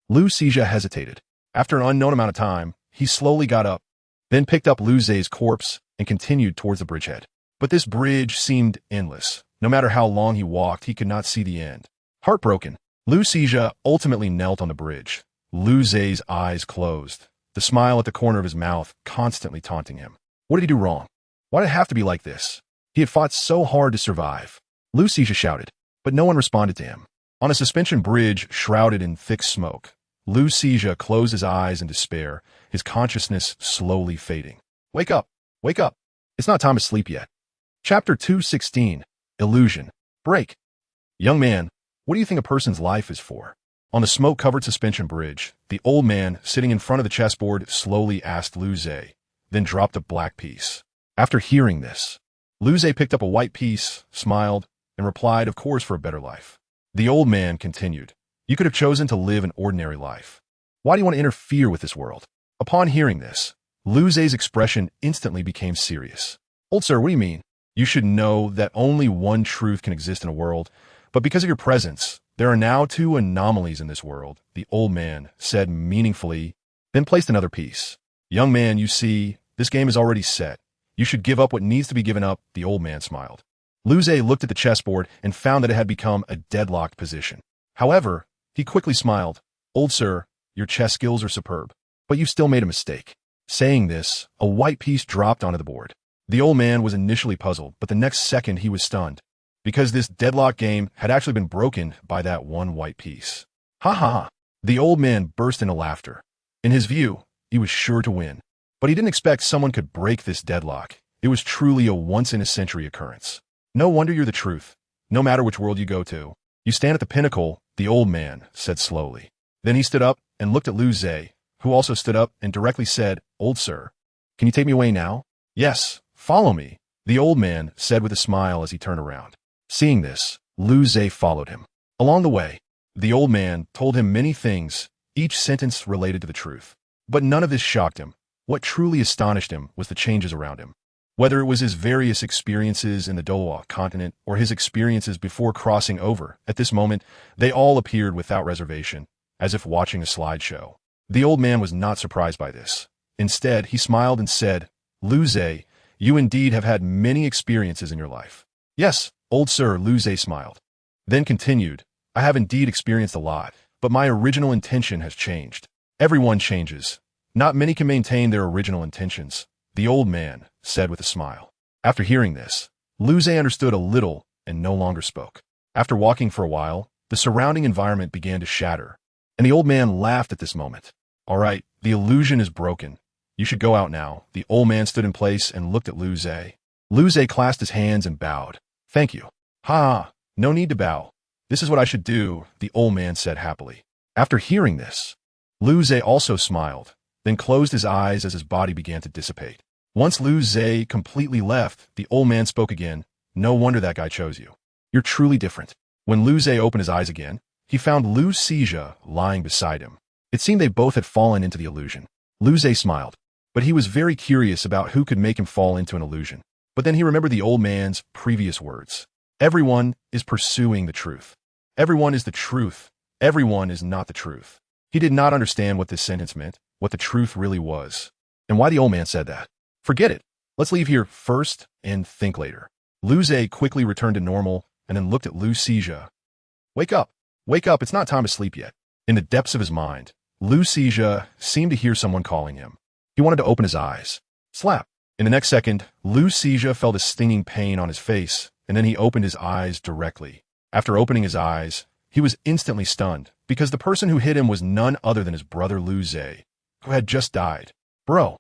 Lu Xizha hesitated. After an unknown amount of time, he slowly got up, then picked up Lu Zhe's corpse and continued towards the bridgehead. But this bridge seemed endless. No matter how long he walked, he could not see the end. Heartbroken, Lu Xizha ultimately knelt on the bridge. Lu Zhe's eyes closed, the smile at the corner of his mouth constantly taunting him. What did he do wrong? Why did it have to be like this? He had fought so hard to survive. Lu Xizha shouted, but no one responded to him. On a suspension bridge shrouded in thick smoke, Lu Xizha closed his eyes in despair, his consciousness slowly fading. Wake up! Wake up! It's not time to sleep yet. Chapter 216, Illusion. Break. Young man, what do you think a person's life is for? On the smoke-covered suspension bridge, the old man sitting in front of the chessboard slowly asked Lu Zhe, then dropped a black piece. After hearing this, Lu Zhe picked up a white piece, smiled, and replied, "Of course, for a better life." The old man continued, "You could have chosen to live an ordinary life. Why do you want to interfere with this world?" Upon hearing this, Lu Zhe's expression instantly became serious. "Old sir, what do you mean? You should know that only one truth can exist in a world, but because of your presence, there are now 2 anomalies in this world," the old man said meaningfully, then placed another piece. "Young man, you see, this game is already set. You should give up what needs to be given up," the old man smiled. Lu Zhe looked at the chessboard and found that it had become a deadlocked position. However, he quickly smiled. "Old sir, your chess skills are superb, but you've still made a mistake." Saying this, a white piece dropped onto the board. The old man was initially puzzled, but the next second he was stunned, because this deadlock game had actually been broken by that one white piece. Ha ha ha! The old man burst into laughter. In his view, he was sure to win. But he didn't expect someone could break this deadlock. It was truly a once-in-a-century occurrence. "No wonder you're the truth. No matter which world you go to, you stand at the pinnacle," the old man said slowly. Then he stood up and looked at Lu Zhe, who also stood up and directly said, "Old sir, can you take me away now?" "Yes, follow me," the old man said with a smile as he turned around. Seeing this, Lu Zhe followed him. Along the way, the old man told him many things, each sentence related to the truth. But none of this shocked him. What truly astonished him was the changes around him. Whether it was his various experiences in the Dowa continent or his experiences before crossing over, at this moment, they all appeared without reservation, as if watching a slideshow. The old man was not surprised by this. Instead, he smiled and said, "Lu Zhe, you indeed have had many experiences in your life." "Yes, old sir," Lu Zhe smiled. Then continued, "I have indeed experienced a lot, but my original intention has changed." Everyone changes. Not many can maintain their original intentions, the old man said with a smile. After hearing this, Lu Zhe understood a little and no longer spoke. After walking for a while, the surrounding environment began to shatter, and the old man laughed at this moment. "All right, the illusion is broken. You should go out now." The old man stood in place and looked at Lu Zhe. Lu Zhe clasped his hands and bowed. "Thank you." "Ha, no need to bow. This is what I should do," the old man said happily. After hearing this, Lu Zhe also smiled, then closed his eyes as his body began to dissipate. Once Lu Zhe completely left, the old man spoke again. "No wonder that guy chose you. You're truly different." When Lu Zhe opened his eyes again, he found Lu Xizha lying beside him. It seemed they both had fallen into the illusion. Lu Zhe smiled, but he was very curious about who could make him fall into an illusion. But then he remembered the old man's previous words. Everyone is pursuing the truth. Everyone is the truth. Everyone is not the truth. He did not understand what this sentence meant, what the truth really was, and why the old man said that. Forget it. Let's leave here first and think later. Lu Zhe quickly returned to normal and then looked at Lu Xizhe. Wake up! Wake up, it's not time to sleep yet. In the depths of his mind, Lu Xizhe seemed to hear someone calling him. He wanted to open his eyes. Slap! In the next second, Lu Xizhe felt a stinging pain on his face, and then he opened his eyes directly. After opening his eyes, he was instantly stunned, because the person who hit him was none other than his brother Lu Zhe, who had just died. Bro,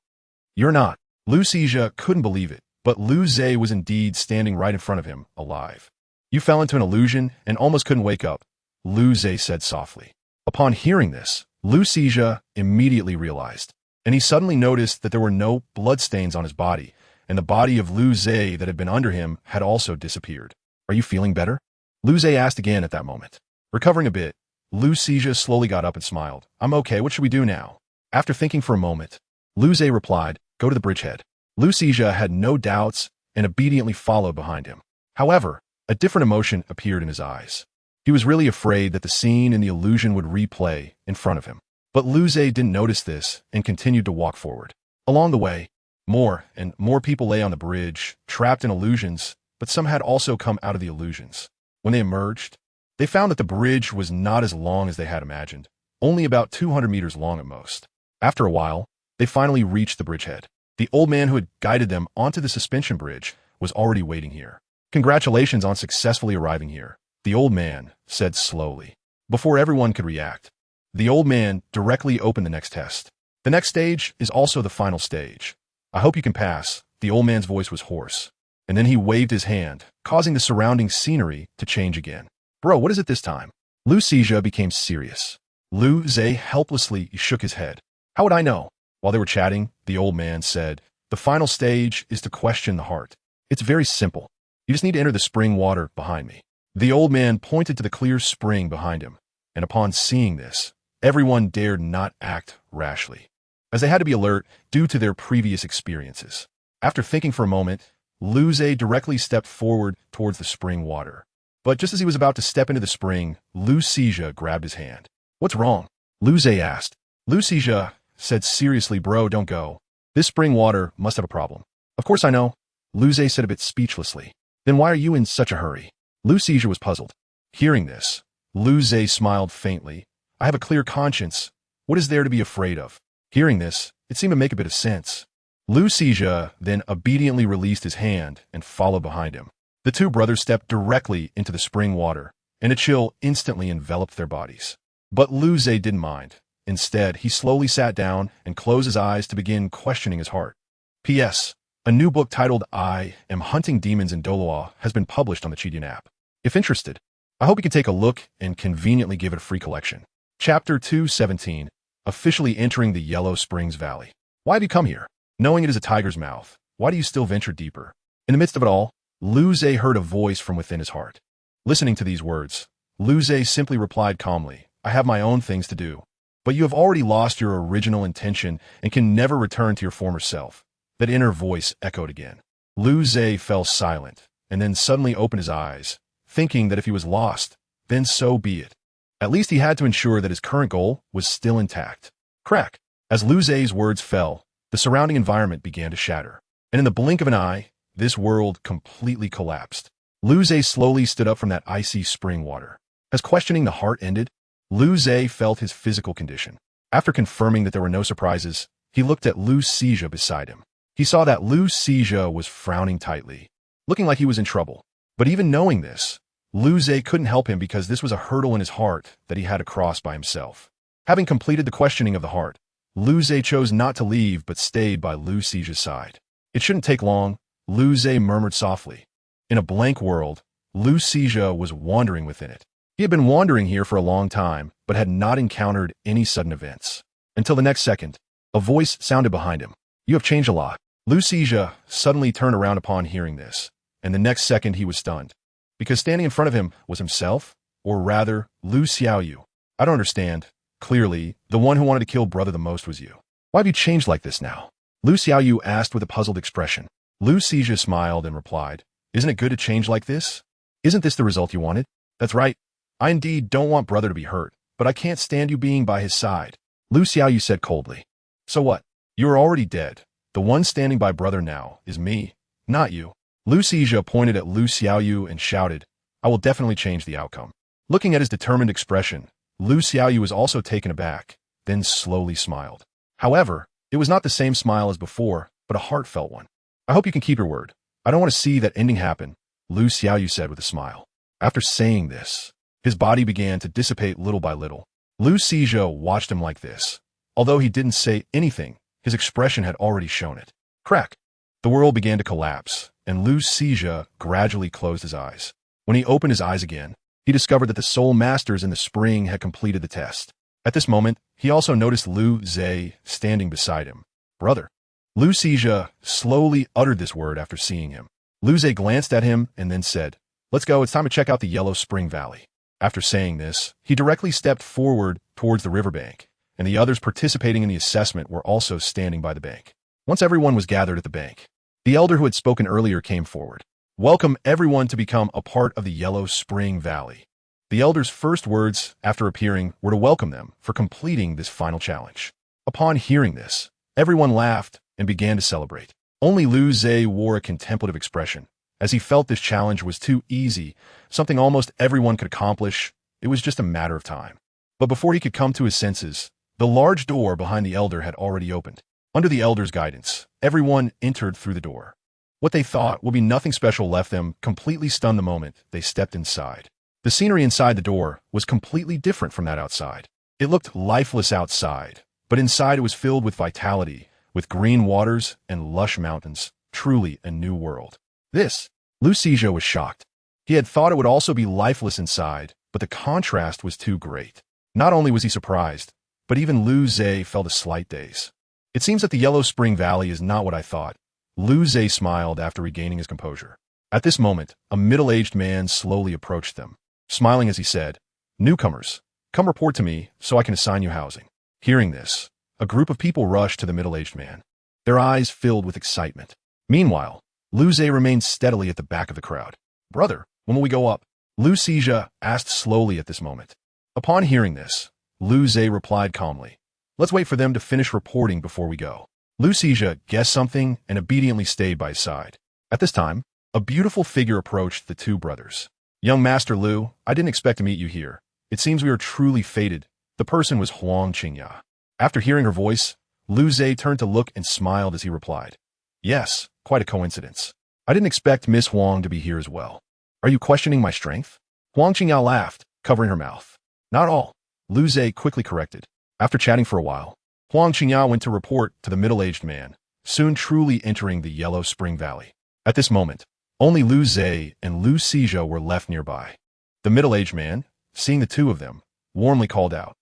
you're not. Lu Xizhe couldn't believe it, but Lu Zhe was indeed standing right in front of him, alive. You fell into an illusion and almost couldn't wake up, Lu Zhe said softly. Upon hearing this, Lu Xizhe immediately realized, and he suddenly noticed that there were no bloodstains on his body, and the body of Lu Zhe that had been under him had also disappeared. Are you feeling better? Lu Zhe asked again at that moment. Recovering a bit, Lu Xizhe slowly got up and smiled. I'm okay, what should we do now? After thinking for a moment, Lu Zhe replied, go to the bridgehead. Lu Xizhe had no doubts and obediently followed behind him. However, a different emotion appeared in his eyes. He was really afraid that the scene in the illusion would replay in front of him. But Lu Zhe didn't notice this and continued to walk forward. Along the way, more and more people lay on the bridge, trapped in illusions, but some had also come out of the illusions. When they emerged, they found that the bridge was not as long as they had imagined, only about 200 meters long at most. After a while, they finally reached the bridgehead. The old man who had guided them onto the suspension bridge was already waiting here. Congratulations on successfully arriving here, the old man said slowly. Before everyone could react, the old man directly opened the next test. The next stage is also the final stage. I hope you can pass. The old man's voice was hoarse. And then he waved his hand, causing the surrounding scenery to change again. Bro, what is it this time? Lu Xizhe became serious. Lu Zhe helplessly shook his head. How would I know? While they were chatting, the old man said, the final stage is to question the heart. It's very simple. You just need to enter the spring water behind me. The old man pointed to the clear spring behind him, and upon seeing this, everyone dared not act rashly, as they had to be alert due to their previous experiences. After thinking for a moment, Lu Zhe directly stepped forward towards the spring water. But just as he was about to step into the spring, Lu Xizhe grabbed his hand. What's wrong? Lu Zhe asked. Lu Xizhe said seriously, bro, don't go. This spring water must have a problem. Of course I know, Lu Zhe said a bit speechlessly. Then why are you in such a hurry? Lu Xizhe was puzzled. Hearing this, Lu Zhe smiled faintly. I have a clear conscience. What is there to be afraid of? Hearing this, it seemed to make a bit of sense. Lu Xizhe then obediently released his hand and followed behind him. The two brothers stepped directly into the spring water, and a chill instantly enveloped their bodies. But Lu Zhe didn't mind. Instead, he slowly sat down and closed his eyes to begin questioning his heart. P.S. A new book titled I Am Hunting Demons in Doloa has been published on the Chidian app. If interested, I hope you can take a look and conveniently give it a free collection. Chapter 217, Officially Entering the Yellow Springs Valley. Why have you come here? Knowing it is a tiger's mouth, why do you still venture deeper? In the midst of it all, Lu Zhe heard a voice from within his heart. Listening to these words, Lu Zhe simply replied calmly, I have my own things to do. But you have already lost your original intention and can never return to your former self. That inner voice echoed again. Lu Zhe fell silent, and then suddenly opened his eyes, thinking that if he was lost, then so be it. At least he had to ensure that his current goal was still intact. Crack! As Lu Zhe's words fell, the surrounding environment began to shatter. And in the blink of an eye, this world completely collapsed. Lu Zhe slowly stood up from that icy spring water. As questioning the heart ended, Lu Zhe felt his physical condition. After confirming that there were no surprises, he looked at Lu Xizhe beside him. He saw that Lu Xizhe was frowning tightly, looking like he was in trouble. But even knowing this, Lu Zhe couldn't help him because this was a hurdle in his heart that he had to cross by himself. Having completed the questioning of the heart, Lu Zhe chose not to leave but stayed by Lu Xizhe's side. It shouldn't take long, Lu Zhe murmured softly. In a blank world, Lu Xizhe was wandering within it. He had been wandering here for a long time, but had not encountered any sudden events. Until the next second, a voice sounded behind him. You have changed a lot. Lu Xizhe suddenly turned around upon hearing this, and the next second he was stunned. Because standing in front of him was himself, or rather, Lu Xiaoyu. I don't understand. Clearly, the one who wanted to kill brother the most was you. Why have you changed like this now? Lu Xiaoyu asked with a puzzled expression. Lu Xizhe smiled and replied, Isn't it good to change like this? Isn't this the result you wanted? That's right. I indeed don't want brother to be hurt, but I can't stand you being by his side. Lu Xiaoyu said coldly. So what? You are already dead. The one standing by brother now is me, not you. Lu Xizha pointed at Lu Xiaoyu and shouted, "I will definitely change the outcome." Looking at his determined expression, Lu Xiaoyu was also taken aback, then slowly smiled. However, it was not the same smile as before, but a heartfelt one. "I hope you can keep your word. I don't want to see that ending happen," Lu Xiaoyu said with a smile. After saying this, his body began to dissipate little by little. Lu Xizha watched him like this. Although he didn't say anything, his expression had already shown it. Crack! The world began to collapse, and Lu Xizha gradually closed his eyes. When he opened his eyes again, he discovered that the Soul Masters in the spring had completed the test. At this moment, he also noticed Lu Zhe standing beside him. "Brother." Lu Xizha slowly uttered this word after seeing him. Lu Zhe glanced at him and then said, "Let's go, it's time to check out the Yellow Spring Valley." After saying this, he directly stepped forward towards the riverbank, and the others participating in the assessment were also standing by the bank. Once everyone was gathered at the bank, the elder who had spoken earlier came forward. "Welcome everyone to become a part of the Yellow Spring Valley." The elder's first words after appearing were to welcome them for completing this final challenge. Upon hearing this, everyone laughed and began to celebrate. Only Lu Zhe wore a contemplative expression, as he felt this challenge was too easy, something almost everyone could accomplish. It was just a matter of time. But before he could come to his senses, the large door behind the elder had already opened. Under the elder's guidance, everyone entered through the door. What they thought would be nothing special left them completely stunned the moment they stepped inside. The scenery inside the door was completely different from that outside. It looked lifeless outside, but inside it was filled with vitality, with green waters and lush mountains, truly a new world. This, Lu Xizha was shocked. He had thought it would also be lifeless inside, but the contrast was too great. Not only was he surprised, but even Lu Zhe felt a slight daze. "It seems that the Yellow Spring Valley is not what I thought." Lu Zhe smiled after regaining his composure. At this moment, a middle-aged man slowly approached them, smiling as he said, "Newcomers, come report to me so I can assign you housing." Hearing this, a group of people rushed to the middle-aged man, their eyes filled with excitement. Meanwhile, Lu Zhe remained steadily at the back of the crowd. "Brother, when will we go up?" Lu Xizha asked slowly at this moment. Upon hearing this, Lu Zhe replied calmly, "Let's wait for them to finish reporting before we go." Lu Xizha guessed something and obediently stayed by his side. At this time, a beautiful figure approached the two brothers. "Young Master Lu, I didn't expect to meet you here. It seems we are truly fated." The person was Huang Qingya. After hearing her voice, Lu Zhe turned to look and smiled as he replied, "Yes, quite a coincidence. I didn't expect Miss Huang to be here as well. Are you questioning my strength?" Huang Qingya laughed, covering her mouth. "Not all," Lu Zhe quickly corrected. After chatting for a while, Huang Qingya went to report to the middle-aged man, soon truly entering the Yellow Spring Valley. At this moment, only Lu Zhe and Lu Xizha were left nearby. The middle-aged man, seeing the two of them, warmly called out,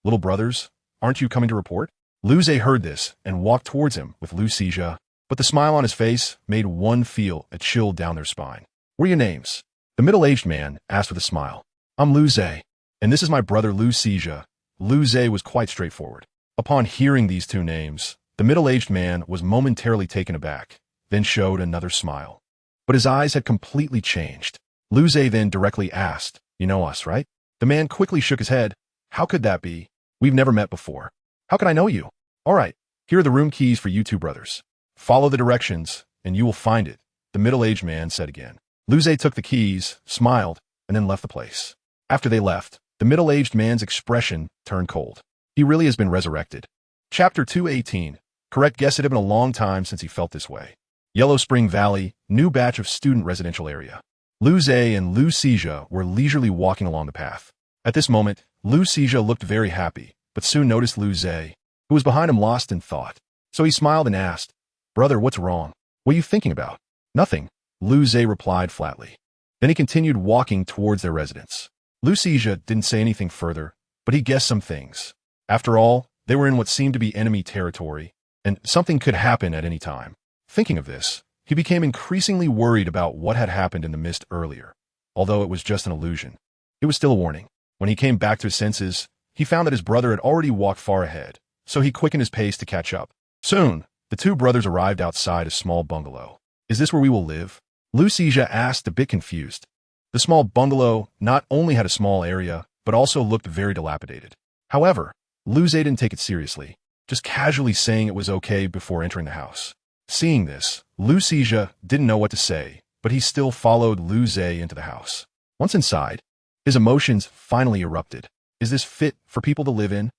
"Little brothers, aren't you coming to report?" Lu Zhe heard this and walked towards him with Lu Xizha, but the smile on his face made one feel a chill down their spine. "What are your names?" The middle-aged man asked with a smile. "I'm Lu Zhe, and this is my brother Lu Xizha." Lu Zhe was quite straightforward. Upon hearing these two names, the middle-aged man was momentarily taken aback, then showed another smile. But his eyes had completely changed. Lu Zhe then directly asked, "You know us, right?" The man quickly shook his head. "How could that be? We've never met before. How can I know you?" "All right, here are the room keys for you two brothers. Follow the directions, and you will find it," the middle-aged man said again. Lu Zhe took the keys, smiled, and then left the place. After they left, the middle-aged man's expression turned cold. He really has been resurrected. Chapter 218. Correct guess. It had been a long time since he felt this way. Yellow Spring Valley, new batch of student residential area. Lu Zhe and Lu Xizha were leisurely walking along the path. At this moment, Lu Xizha looked very happy, but soon noticed Lu Zhe, who was behind him, lost in thought. So he smiled and asked, "Brother, what's wrong? What are you thinking about?" "Nothing," Lu Zhe replied flatly. Then he continued walking towards their residence. Lu Xizha didn't say anything further, but he guessed some things. After all, they were in what seemed to be enemy territory, and something could happen at any time. Thinking of this, he became increasingly worried about what had happened in the mist earlier. Although it was just an illusion, it was still a warning. When he came back to his senses, he found that his brother had already walked far ahead, so he quickened his pace to catch up. Soon, the two brothers arrived outside a small bungalow. "Is this where we will live?" Lu Xizha asked, a bit confused. The small bungalow not only had a small area, but also looked very dilapidated. However, Lu Zhe didn't take it seriously, just casually saying it was okay before entering the house. Seeing this, Lu Xizha didn't know what to say, but he still followed Lu Zhe into the house. Once inside, his emotions finally erupted. Is this fit for people to live in?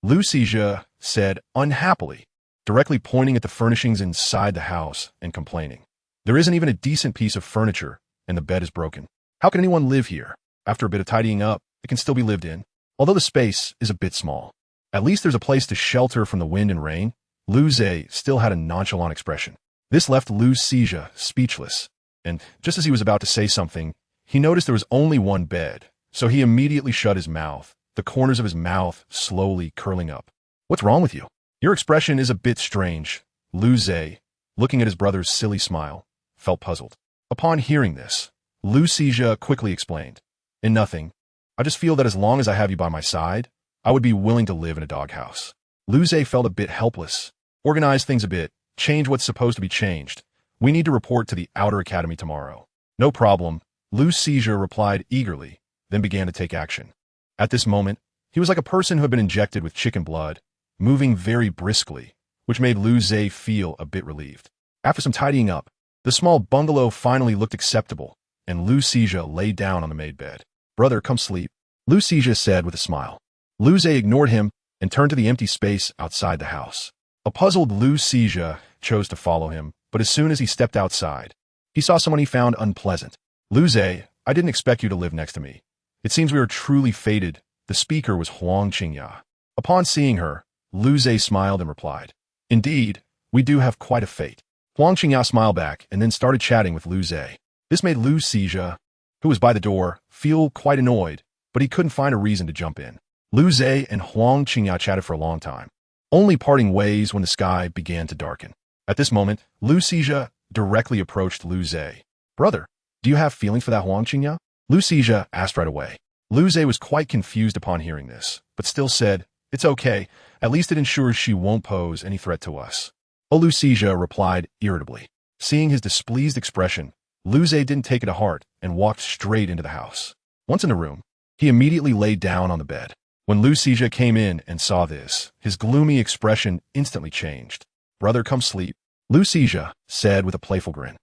Lu Zhe said unhappily, directly pointing at the furnishings inside the house and complaining. There isn't even a decent piece of furniture, and the bed is broken. How can anyone live here? After a bit of tidying up, it can still be lived in, although the space is a bit small. At least there's a place to shelter from the wind and rain. Lu Zhe still had a nonchalant expression. This left Lu Zhe speechless, and just as he was about to say something, he noticed there was only one bed, so he immediately shut his mouth, the corners of his mouth slowly curling up. What's wrong with you? Your expression is a bit strange. Lu Zhe, looking at his brother's silly smile, felt puzzled. Upon hearing this, Lu Zhe quickly explained, "In nothing. I just feel that as long as I have you by my side, I would be willing to live in a doghouse." Lu Zhe felt a bit helpless. Organize things a bit, change what's supposed to be changed. We need to report to the outer academy tomorrow. No problem, Lu Zhe replied eagerly, then began to take action. At this moment, he was like a person who had been injected with chicken blood, moving very briskly, which made Lu Zhe feel a bit relieved. After some tidying up, the small bungalow finally looked acceptable, and Lu Zhe lay down on the made bed. "Brother, come sleep," Lu Zhe said with a smile. Lu Zhe ignored him and turned to the empty space outside the house. A puzzled Lu Zhe chose to follow him, but as soon as he stepped outside, he saw someone he found unpleasant. "Lu Zhe, I didn't expect you to live next to me. It seems we are truly fated." The speaker was Huang Qingya. Upon seeing her, Lu Zhe smiled and replied, "Indeed, we do have quite a fate." Huang Qingya smiled back and then started chatting with Lu Zhe. This made Lu Zhe, who was by the door, feel quite annoyed, but he couldn't find a reason to jump in. Lu Zhe and Huang Qingya chatted for a long time, only parting ways when the sky began to darken. At this moment, Lu Zhe directly approached Lu Zhe. "Brother, do you have feelings for that Huang Qingya?" Lu Zhe asked right away. Lu Zhe was quite confused upon hearing this, but still said, "It's okay, at least it ensures she won't pose any threat to us." Oh, Lu Zhe replied irritably. Seeing his displeased expression, Lu Zhe didn't take it to heart and walked straight into the house. Once in the room, he immediately lay down on the bed. When Lu Zhe came in and saw this, his gloomy expression instantly changed. "Brother, come sleep," Lu Zhe said with a playful grin.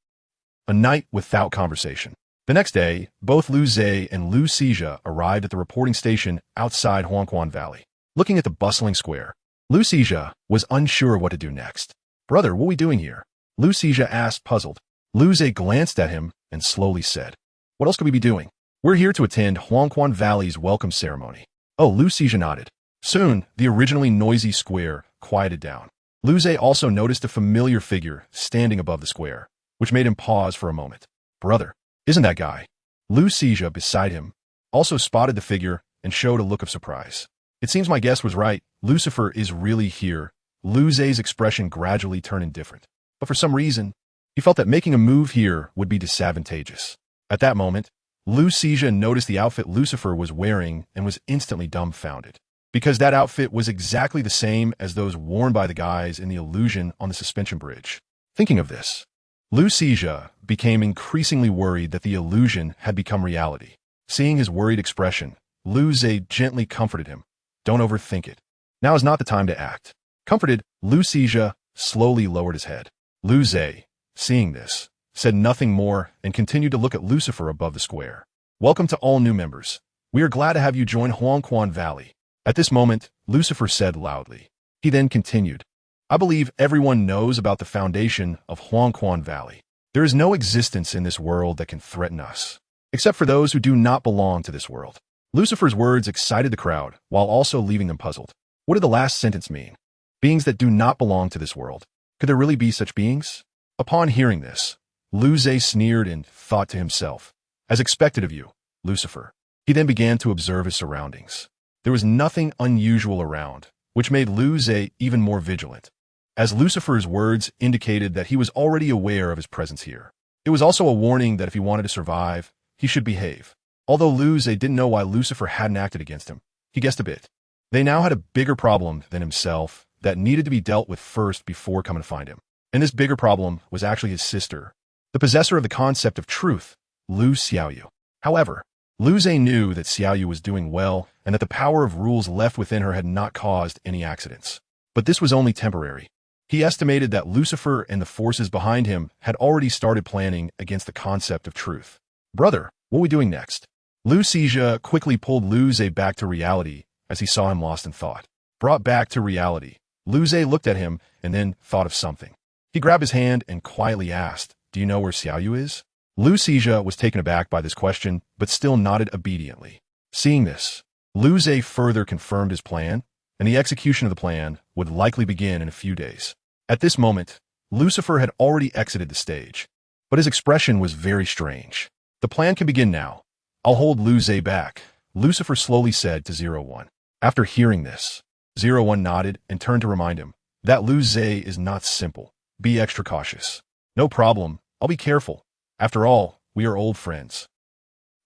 A night without conversation. The next day, both Lu Zhe and Lu Zhe arrived at the reporting station outside Huangquan Valley. Looking at the bustling square, Lu Zhe was unsure what to do next. "Brother, what are we doing here?" Lu Zhe asked, puzzled. Lu Zhe glanced at him and slowly said, "What else could we be doing? We're here to attend Huangquan Valley's welcome ceremony." Oh, Lu Zhe nodded. Soon, the originally noisy square quieted down. Lu Zhe also noticed a familiar figure standing above the square, which made him pause for a moment. "Brother, isn't that guy?" Lu Zhe, beside him, also spotted the figure and showed a look of surprise. "It seems my guess was right. Lucifer is really here." Lu Zhe's expression gradually turned indifferent. But for some reason, he felt that making a move here would be disadvantageous. At that moment, Lu Zhe noticed the outfit Lucifer was wearing and was instantly dumbfounded, because that outfit was exactly the same as those worn by the guys in the illusion on the suspension bridge. Thinking of this, Lu Zhe became increasingly worried that the illusion had become reality. Seeing his worried expression, Lu Zhe gently comforted him. "Don't overthink it. Now is not the time to act." Comforted, Lu Zhe slowly lowered his head. Lu Zhe, seeing this, said nothing more and continued to look at Lucifer above the square. "Welcome to all new members. We are glad to have you join Huangquan Valley." At this moment, Lucifer said loudly. He then continued, "I believe everyone knows about the foundation of Huangquan Valley. There is no existence in this world that can threaten us, except for those who do not belong to this world." Lucifer's words excited the crowd while also leaving them puzzled. What did the last sentence mean? Beings that do not belong to this world. Could there really be such beings? Upon hearing this, Lu Zhe sneered and thought to himself, "As expected of you, Lucifer." He then began to observe his surroundings. There was nothing unusual around, which made Lu Zhe even more vigilant, as Lucifer's words indicated that he was already aware of his presence here. It was also a warning that if he wanted to survive, he should behave. Although Lu Zhe didn't know why Lucifer hadn't acted against him, he guessed a bit. They now had a bigger problem than himself that needed to be dealt with first before coming to find him. And this bigger problem was actually his sister, the possessor of the concept of truth, Lu Xiaoyu. However, Lu Zhe knew that Xiaoyu was doing well and that the power of rules left within her had not caused any accidents. But this was only temporary. He estimated that Lucifer and the forces behind him had already started planning against the concept of truth. Brother, what are we doing next? Lucia quickly pulled Luze back to reality as he saw him lost in thought. Brought back to reality, Luze looked at him and then thought of something. He grabbed his hand and quietly asked, "Do you know where Xiaoyu is?" Lucia was taken aback by this question, but still nodded obediently. Seeing this, Luze further confirmed his plan, and the execution of the plan would likely begin in a few days. At this moment, Lucifer had already exited the stage, but his expression was very strange. "The plan can begin now. I'll hold Luze back," Lucifer slowly said to 01. After hearing this, 01 nodded and turned to remind him that Luze is not simple. Be extra cautious. "No problem. I'll be careful. After all, we are old friends."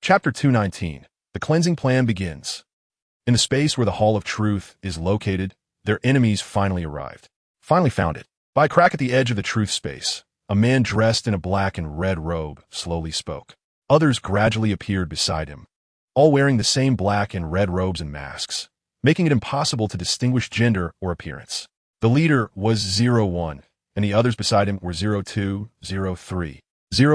Chapter 219. The cleansing plan begins. In the space where the Hall of Truth is located, their enemies finally arrived. Finally found it. By a crack at the edge of the truth space, a man dressed in a black and red robe slowly spoke. Others gradually appeared beside him, all wearing the same black and red robes and masks, making it impossible to distinguish gender or appearance. The leader was 01, and the others beside him were 02, 03,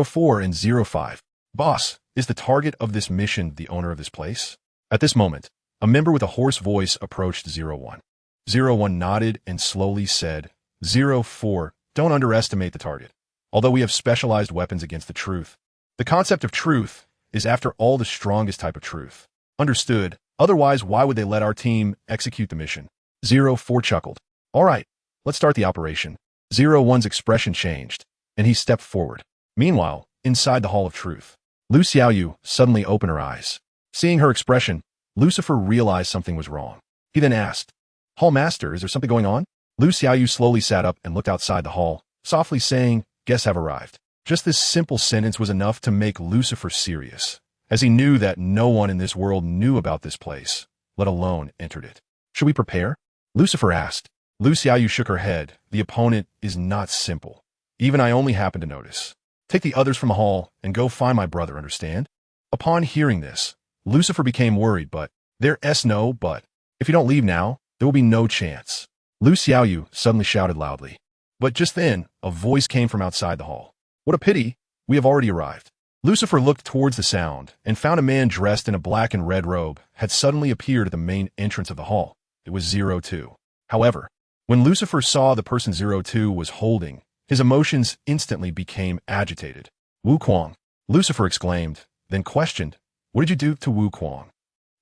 04, and 05. "Boss, is the target of this mission the owner of this place?" At this moment, a member with a hoarse voice approached 01. 01 nodded and slowly said, 04, don't underestimate the target. Although we have specialized weapons against the truth, the concept of truth is after all the strongest type of truth. Understood. Otherwise, why would they let our team execute the mission? 04 chuckled. All right, let's start the operation. 01's expression changed, and he stepped forward. Meanwhile, inside the Hall of Truth, Lu Xiaoyu suddenly opened her eyes. Seeing her expression, Lucifer realized something was wrong. He then asked, "Hall Master, is there something going on?" Lu Xiaoyu slowly sat up and looked outside the hall, softly saying, "Guests have arrived." Just this simple sentence was enough to make Lucifer serious, as he knew that no one in this world knew about this place, let alone entered it. "Should we prepare?" Lucifer asked. Lu Xiaoyu shook her head. "The opponent is not simple. Even I only happened to notice. Take the others from the hall and go find my brother, understand?" Upon hearing this, Lucifer became worried, but if you don't leave now, there will be no chance. Lu Xiaoyu suddenly shouted loudly. But just then, a voice came from outside the hall. "What a pity, we have already arrived." Lucifer looked towards the sound and found a man dressed in a black and red robe had suddenly appeared at the main entrance of the hall. It was 02. However, when Lucifer saw the person 02 was holding, his emotions instantly became agitated. "Wu Kuang," Lucifer exclaimed, then questioned, "What did you do to Wu Kuang?"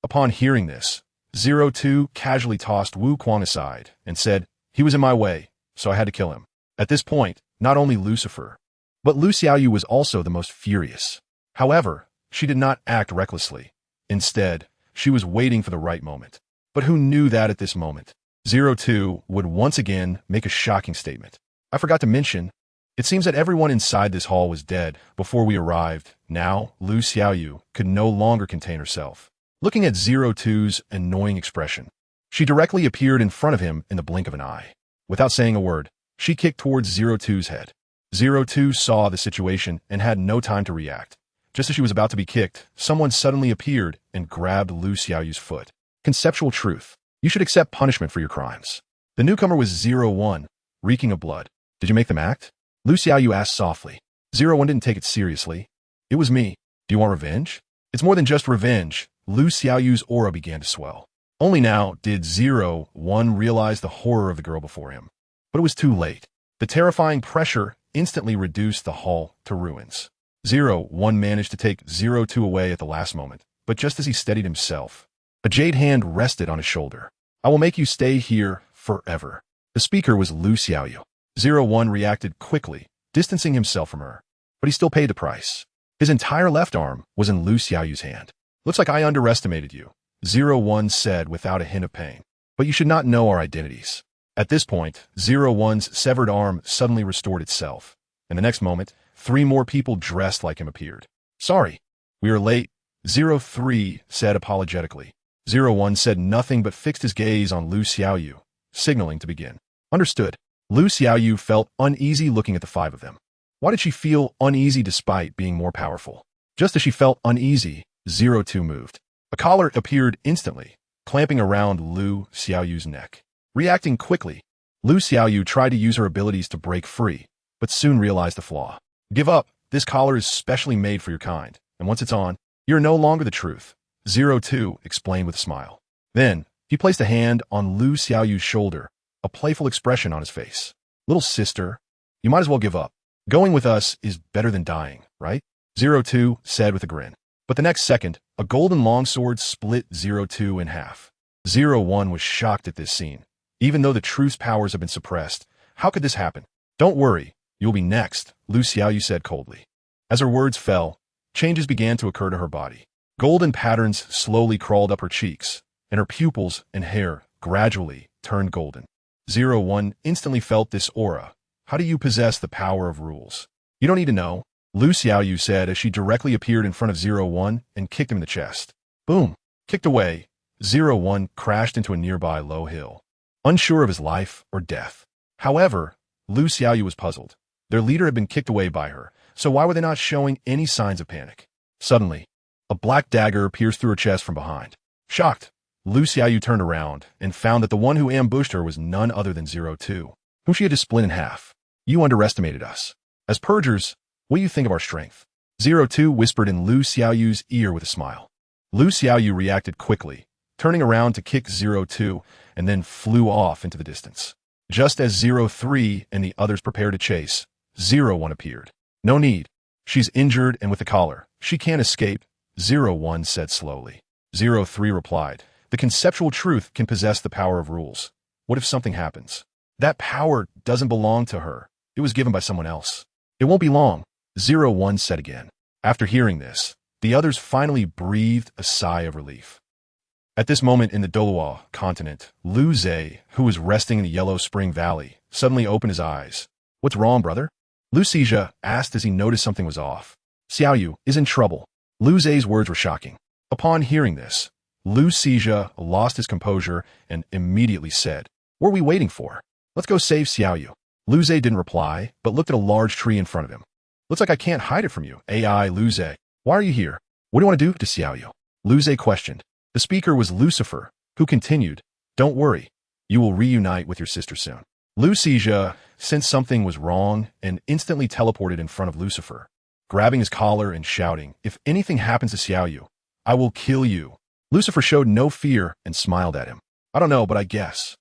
Upon hearing this, 02 casually tossed Wu Kuang aside and said, "He was in my way, so I had to kill him." At this point, not only Lucifer, but Lu Xiaoyu was also the most furious. However, she did not act recklessly. Instead, she was waiting for the right moment. But who knew that at this moment, 02 would once again make a shocking statement. "I forgot to mention, it seems that everyone inside this hall was dead before we arrived." Now, Lu Xiaoyu could no longer contain herself. Looking at 02's annoying expression, she directly appeared in front of him in the blink of an eye. Without saying a word, she kicked towards 02's head. 02 saw the situation and had no time to react. Just as she was about to be kicked, someone suddenly appeared and grabbed Lu Xiaoyu's foot. "Conceptual truth. You should accept punishment for your crimes." The newcomer was 01, reeking of blood. "Did you make them act?" Lu Xiaoyu asked softly. 01 didn't take it seriously. "It was me. Do you want revenge?" "It's more than just revenge." Lu Xiaoyu's aura began to swell. Only now did 01 realize the horror of the girl before him. But it was too late. The terrifying pressure instantly reduced the hall to ruins. 01 managed to take 02 away at the last moment, but just as he steadied himself, a jade hand rested on his shoulder. "I will make you stay here forever." The speaker was Lu Xiaoyu. 01 reacted quickly, distancing himself from her, but he still paid the price. His entire left arm was in Lu Xiaoyu's hand. "Looks like I underestimated you," 01 said without a hint of pain. "But you should not know our identities." At this point, 01's severed arm suddenly restored itself, and the next moment, 3 more people dressed like him appeared. "Sorry, we are late," 03 said apologetically. 01 said nothing but fixed his gaze on Lu Xiaoyu, signaling to begin. Understood. Lu Xiaoyu felt uneasy looking at the 5 of them. Why did she feel uneasy despite being more powerful? Just as she felt uneasy, 02 moved. A collar appeared instantly, clamping around Lu Xiaoyu's neck. Reacting quickly, Lu Xiaoyu tried to use her abilities to break free, but soon realized the flaw. Give up. This collar is specially made for your kind, and once it's on, you're no longer the truth. 02 explained with a smile. Then, he placed a hand on Lu Xiaoyu's shoulder, a playful expression on his face. Little sister, you might as well give up. Going with us is better than dying, right? 02 said with a grin. But the next second, a golden longsword split 02 in half. 01 was shocked at this scene. Even though the truth's powers have been suppressed, how could this happen? Don't worry, you'll be next, Lu Xiaoyu said coldly. As her words fell, changes began to occur to her body. Golden patterns slowly crawled up her cheeks, and her pupils and hair gradually turned golden. 01 instantly felt this aura. How do you possess the power of rules? You don't need to know, Lu Xiaoyu said as she directly appeared in front of 01 and kicked him in the chest. Boom! Kicked away, 01 crashed into a nearby low hill, unsure of his life or death. However, Lu Xiaoyu was puzzled. Their leader had been kicked away by her, so why were they not showing any signs of panic? Suddenly, a black dagger pierced through her chest from behind. Shocked, Lu Xiaoyu turned around and found that the one who ambushed her was none other than 02, whom she had to split in half. You underestimated us. As purgers, what do you think of our strength? 02 whispered in Lu Xiaoyu's ear with a smile. Lu Xiaoyu reacted quickly, turning around to kick 02 and then flew off into the distance. Just as 03 and the others prepared to chase, 01 appeared. No need. She's injured and with the collar. She can't escape, 01 said slowly. 03 replied, the conceptual truth can possess the power of rules. What if something happens? That power doesn't belong to her. It was given by someone else. It won't be long, 01 said again. After hearing this, the others finally breathed a sigh of relief. At this moment in the Dolua continent, Lu Zhe, who was resting in the Yellow Spring Valley, suddenly opened his eyes. What's wrong, brother? Lu Xija asked as he noticed something was off. Xiaoyu is in trouble. Lu Zhe's words were shocking. Upon hearing this, Lu Xija lost his composure and immediately said, what are we waiting for? Let's go save Xiaoyu. Lu Zhe didn't reply, but looked at a large tree in front of him. Looks like I can't hide it from you. AI, Lu Zhe. Why are you here? What do you want to do to Xiaoyu? Lu Zhe questioned. The speaker was Lucifer, who continued, don't worry, you will reunite with your sister soon. Lu Xija sensed something was wrong and instantly teleported in front of Lucifer, grabbing his collar and shouting, if anything happens to Xiaoyu, I will kill you. Lucifer showed no fear and smiled at him. I don't know, but I guess.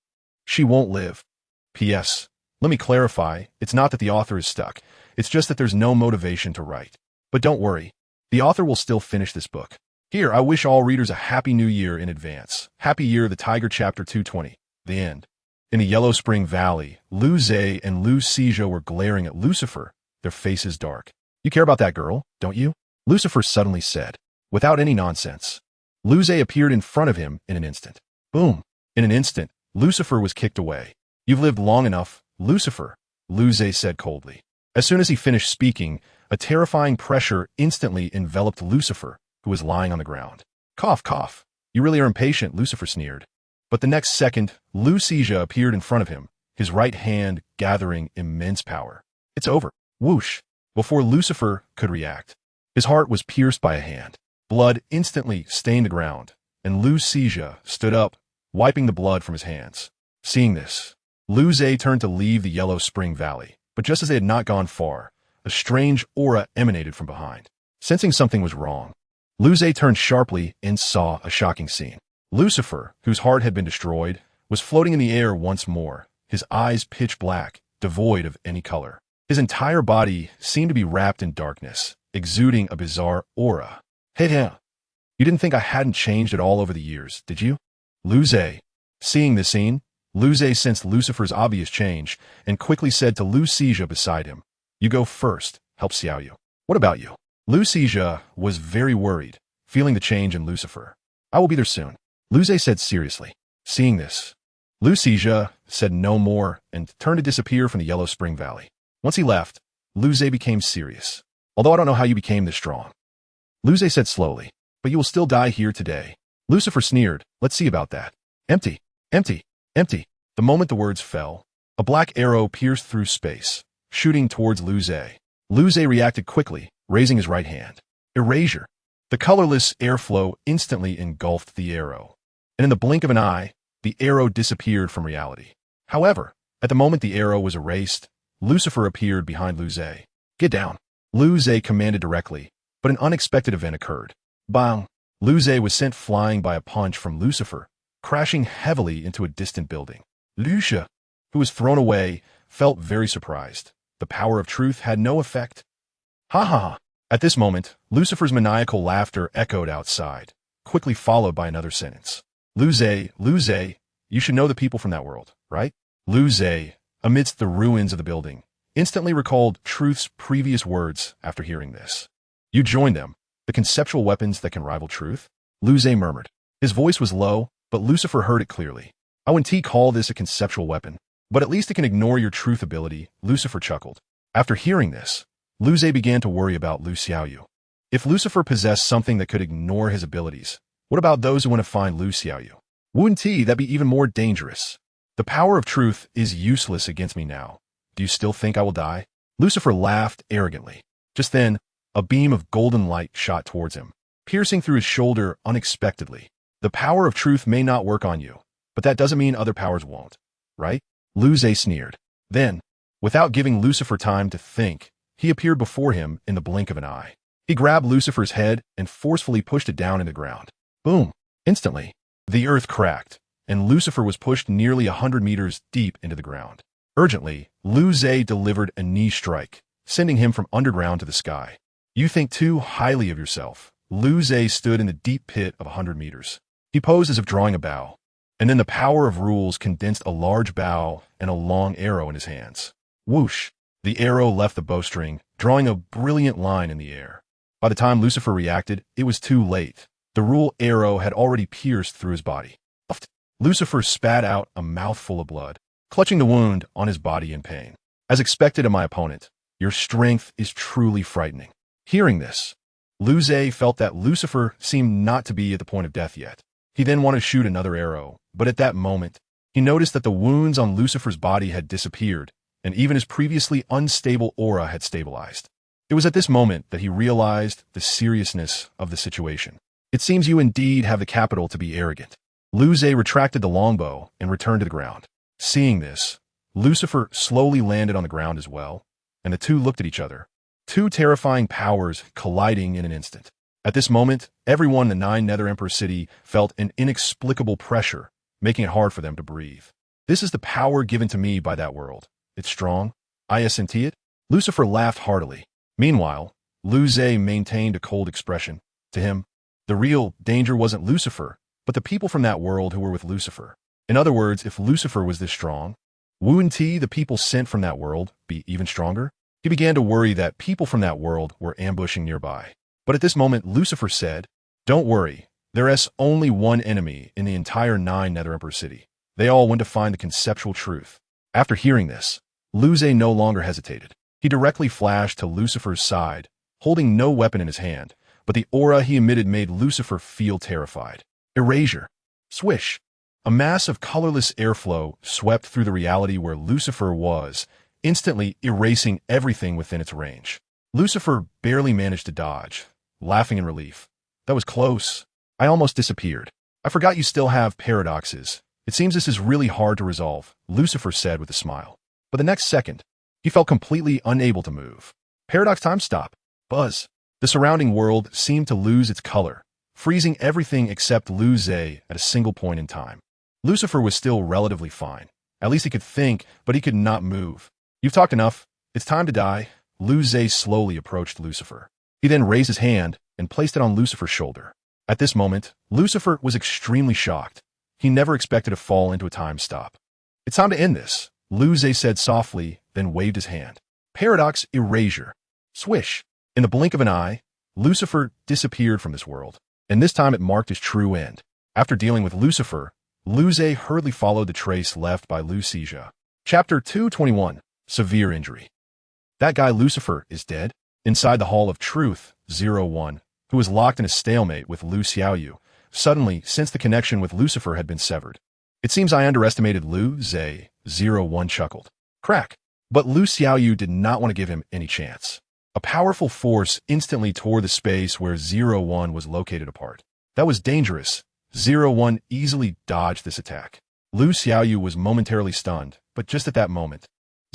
She won't live. P.S. Let me clarify, it's not that the author is stuck, it's just that there's no motivation to write. But don't worry, the author will still finish this book. Here, I wish all readers a happy new year in advance. Happy Year of the Tiger Chapter 220. The end. In the Yellow Spring Valley, Lu Zhe and Lu Xija were glaring at Lucifer, their faces dark. You care about that girl, don't you? Lucifer suddenly said, without any nonsense. Lu Zhe appeared in front of him in an instant. Boom! In an instant, Lucifer was kicked away. You've lived long enough, Lucifer, Lu Zhe said coldly. As soon as he finished speaking, a terrifying pressure instantly enveloped Lucifer, who was lying on the ground. Cough, cough. You really are impatient, Lucifer sneered. But the next second, Lu Xija appeared in front of him, his right hand gathering immense power. It's over. Whoosh. Before Lucifer could react, his heart was pierced by a hand. Blood instantly stained the ground, and Lu Xija stood up, wiping the blood from his hands. Seeing this, Lu Zhe turned to leave the Yellow Spring Valley, but just as they had not gone far, a strange aura emanated from behind. Sensing something was wrong, Lu Zhe turned sharply and saw a shocking scene. Lucifer, whose heart had been destroyed, was floating in the air once more, his eyes pitch black, devoid of any color. His entire body seemed to be wrapped in darkness, exuding a bizarre aura. Hey, you didn't think I hadn't changed at all over the years, did you? Lu Zhe. Seeing this scene, Lu Zhe sensed Lucifer's obvious change and quickly said to Lu Xija beside him, you go first, help Xiaoyu. What about you? Lu Xija was very worried, feeling the change in Lucifer. I will be there soon, Lu Zhe said seriously. Seeing this, Lu Xija said no more and turned to disappear from the Yellow Spring Valley. Once he left, Lu Zhe became serious. Although I don't know how you became this strong, Lu Zhe said slowly, but you will still die here today. Lucifer sneered, let's see about that. Empty, empty, empty. The moment the words fell, a black arrow pierced through space, shooting towards Lu Zhe. Lu Zhe reacted quickly, raising his right hand. Erasure. The colorless airflow instantly engulfed the arrow, and in the blink of an eye, the arrow disappeared from reality. However, At the moment the arrow was erased, Lucifer appeared behind Lu Zhe. Get down. Lu Zhe commanded directly, but an unexpected event occurred. Bang! Lu Zhe was sent flying by a punch from Lucifer, crashing heavily into a distant building. Lucia, who was thrown away, felt very surprised. The power of truth had no effect. Ha ha ha! At this moment, Lucifer's maniacal laughter echoed outside, quickly followed by another sentence. Lu Zhe, you should know the people from that world, right? Lu Zhe, amidst the ruins of the building, instantly recalled Truth's previous words after hearing this. You joined them, the conceptual weapons that can rival truth? Lu Zhe murmured. His voice was low, but Lucifer heard it clearly. I wouldn't call this a conceptual weapon, but at least it can ignore your truth ability, Lucifer chuckled. After hearing this, Lu Zhe began to worry about Lu Xiaoyu. If Lucifer possessed something that could ignore his abilities, what about those who want to find Lu Xiaoyu? Wouldn't that be even more dangerous? The power of truth is useless against me now. Do you still think I will die? Lucifer laughed arrogantly. Just then, a beam of golden light shot towards him, piercing through his shoulder unexpectedly. The power of truth may not work on you, but that doesn't mean other powers won't, right? Lu Zhe sneered. Then, without giving Lucifer time to think, he appeared before him in the blink of an eye. He grabbed Lucifer's head and forcefully pushed it down into the ground. Boom! Instantly, the earth cracked, and Lucifer was pushed nearly 100 meters deep into the ground. Urgently, Lu Zhe delivered a knee strike, sending him from underground to the sky. You think too highly of yourself. Lu Zhe stood in the deep pit of 100 meters. He posed as if drawing a bow, and then the power of rules condensed a large bow and a long arrow in his hands. Whoosh! The arrow left the bowstring, drawing a brilliant line in the air. By the time Lucifer reacted, it was too late. The rule arrow had already pierced through his body. Lucifer spat out a mouthful of blood, clutching the wound on his body in pain. As expected of my opponent, your strength is truly frightening. Hearing this, Lu Zhe felt that Lucifer seemed not to be at the point of death yet. He then wanted to shoot another arrow, but at that moment, he noticed that the wounds on Lucifer's body had disappeared, and even his previously unstable aura had stabilized. It was at this moment that he realized the seriousness of the situation. It seems you indeed have the capital to be arrogant. Lu Zhe retracted the longbow and returned to the ground. Seeing this, Lucifer slowly landed on the ground as well, and the two looked at each other. Two terrifying powers colliding in an instant. At this moment, everyone in the 9 Nether Emperor City felt an inexplicable pressure, making it hard for them to breathe. This is the power given to me by that world. It's strong. I sent it. Lucifer laughed heartily. Meanwhile, Lu Zhe maintained a cold expression. To him, the real danger wasn't Lucifer, but the people from that world who were with Lucifer. In other words, if Lucifer was this strong, wouldn't the people sent from that world be even stronger? He began to worry that people from that world were ambushing nearby. But at this moment, Lucifer said, Don't worry, there is only one enemy in the entire 9 Nether Emperor City. They all went to find the conceptual truth. After hearing this, Lu Zhe no longer hesitated. He directly flashed to Lucifer's side, holding no weapon in his hand, but the aura he emitted made Lucifer feel terrified. Erasure. Swish. A mass of colorless airflow swept through the reality where Lucifer was, instantly erasing everything within its range. Lucifer barely managed to dodge, laughing in relief. That was close. I almost disappeared. I forgot you still have paradoxes. It seems this is really hard to resolve, Lucifer said with a smile. But the next second, he felt completely unable to move. Paradox time stop. Buzz. The surrounding world seemed to lose its color, freezing everything except Lu Zhe at a single point in time. Lucifer was still relatively fine. At least he could think, but he could not move. You've talked enough. It's time to die. Lu Zhe slowly approached Lucifer. He then raised his hand and placed it on Lucifer's shoulder. At this moment, Lucifer was extremely shocked. He never expected to fall into a time stop. It's time to end this, Lu Zhe said softly, then waved his hand. Paradox erasure. Swish. In the blink of an eye, Lucifer disappeared from this world, and this time it marked his true end. After dealing with Lucifer, Lu Zhe hurriedly followed the trace left by Lu Xijia. Chapter 221. Severe Injury. That guy Lucifer is dead? Inside the Hall of Truth, 01, who was locked in a stalemate with Lu Xiaoyu, suddenly sensed the connection with Lucifer had been severed. It seems I underestimated Lu Zhe, 01 chuckled. Crack. But Lu Xiaoyu did not want to give him any chance. A powerful force instantly tore the space where 01 was located apart. That was dangerous. 01 easily dodged this attack. Lu Xiaoyu was momentarily stunned, but just at that moment,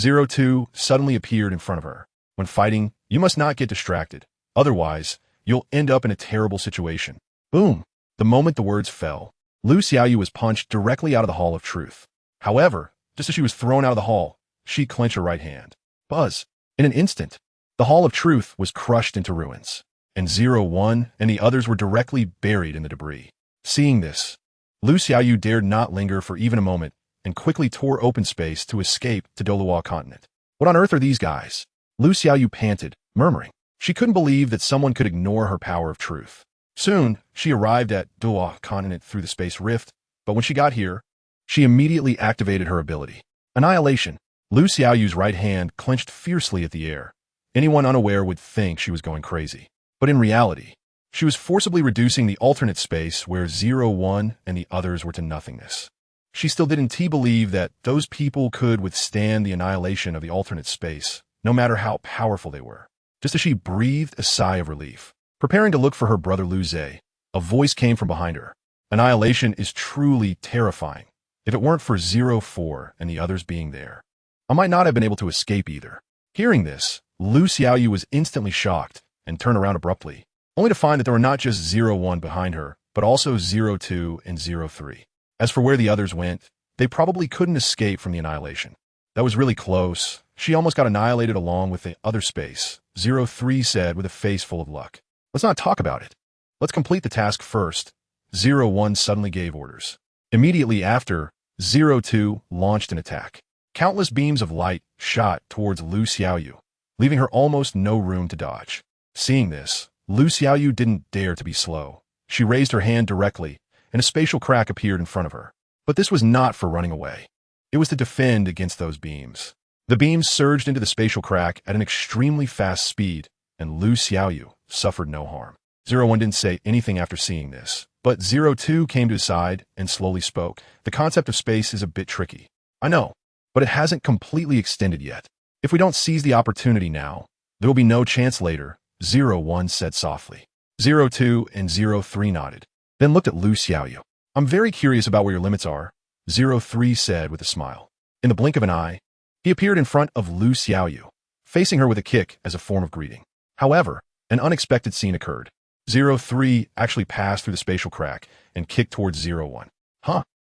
02 suddenly appeared in front of her. When fighting, you must not get distracted. Otherwise, you'll end up in a terrible situation. Boom! The moment the words fell, Lu Xiaoyu was punched directly out of the Hall of Truth. However, just as she was thrown out of the hall, she clenched her right hand. Buzz! In an instant, the Hall of Truth was crushed into ruins, and 01 and the others were directly buried in the debris. Seeing this, Lu Xiaoyu dared not linger for even a moment and quickly tore open space to escape to Doluo continent. What on earth are these guys? Lu Xiaoyu panted, murmuring. She couldn't believe that someone could ignore her power of truth. Soon, she arrived at Doluo continent through the space rift, but when she got here, she immediately activated her ability. Annihilation. Lu Xiaoyu's right hand clenched fiercely at the air. Anyone unaware would think she was going crazy. But in reality, she was forcibly reducing the alternate space where 01 and the others were to nothingness. She still didn't believe that those people could withstand the annihilation of the alternate space, no matter how powerful they were. Just as she breathed a sigh of relief, preparing to look for her brother Lu Zhe, a voice came from behind her. Annihilation is truly terrifying. If it weren't for 04 and the others being there, I might not have been able to escape either. Hearing this, Lu Xiaoyu was instantly shocked and turned around abruptly, only to find that there were not just 01 behind her, but also 02 and 03. As for where the others went, they probably couldn't escape from the annihilation. That was really close. She almost got annihilated along with the other space, 03 said with a face full of luck. Let's not talk about it. Let's complete the task first. 01 suddenly gave orders. Immediately after, 02 launched an attack. Countless beams of light shot towards Lu Xiaoyu, leaving her almost no room to dodge. Seeing this, Lu Xiaoyu didn't dare to be slow. She raised her hand directly, and a spatial crack appeared in front of her. But this was not for running away. It was to defend against those beams. The beams surged into the spatial crack at an extremely fast speed, and Lu Xiaoyu suffered no harm. 01 didn't say anything after seeing this, but 02 came to his side and slowly spoke. The concept of space is a bit tricky. I know, but it hasn't completely extended yet. If we don't seize the opportunity now, there will be no chance later, 01 said softly. 02 and 03 nodded, then looked at Lu Xiaoyu. I'm very curious about where your limits are, 03 said with a smile. In the blink of an eye, he appeared in front of Lu Xiaoyu, facing her with a kick as a form of greeting. However, an unexpected scene occurred. 03 actually passed through the spatial crack and kicked towards 01.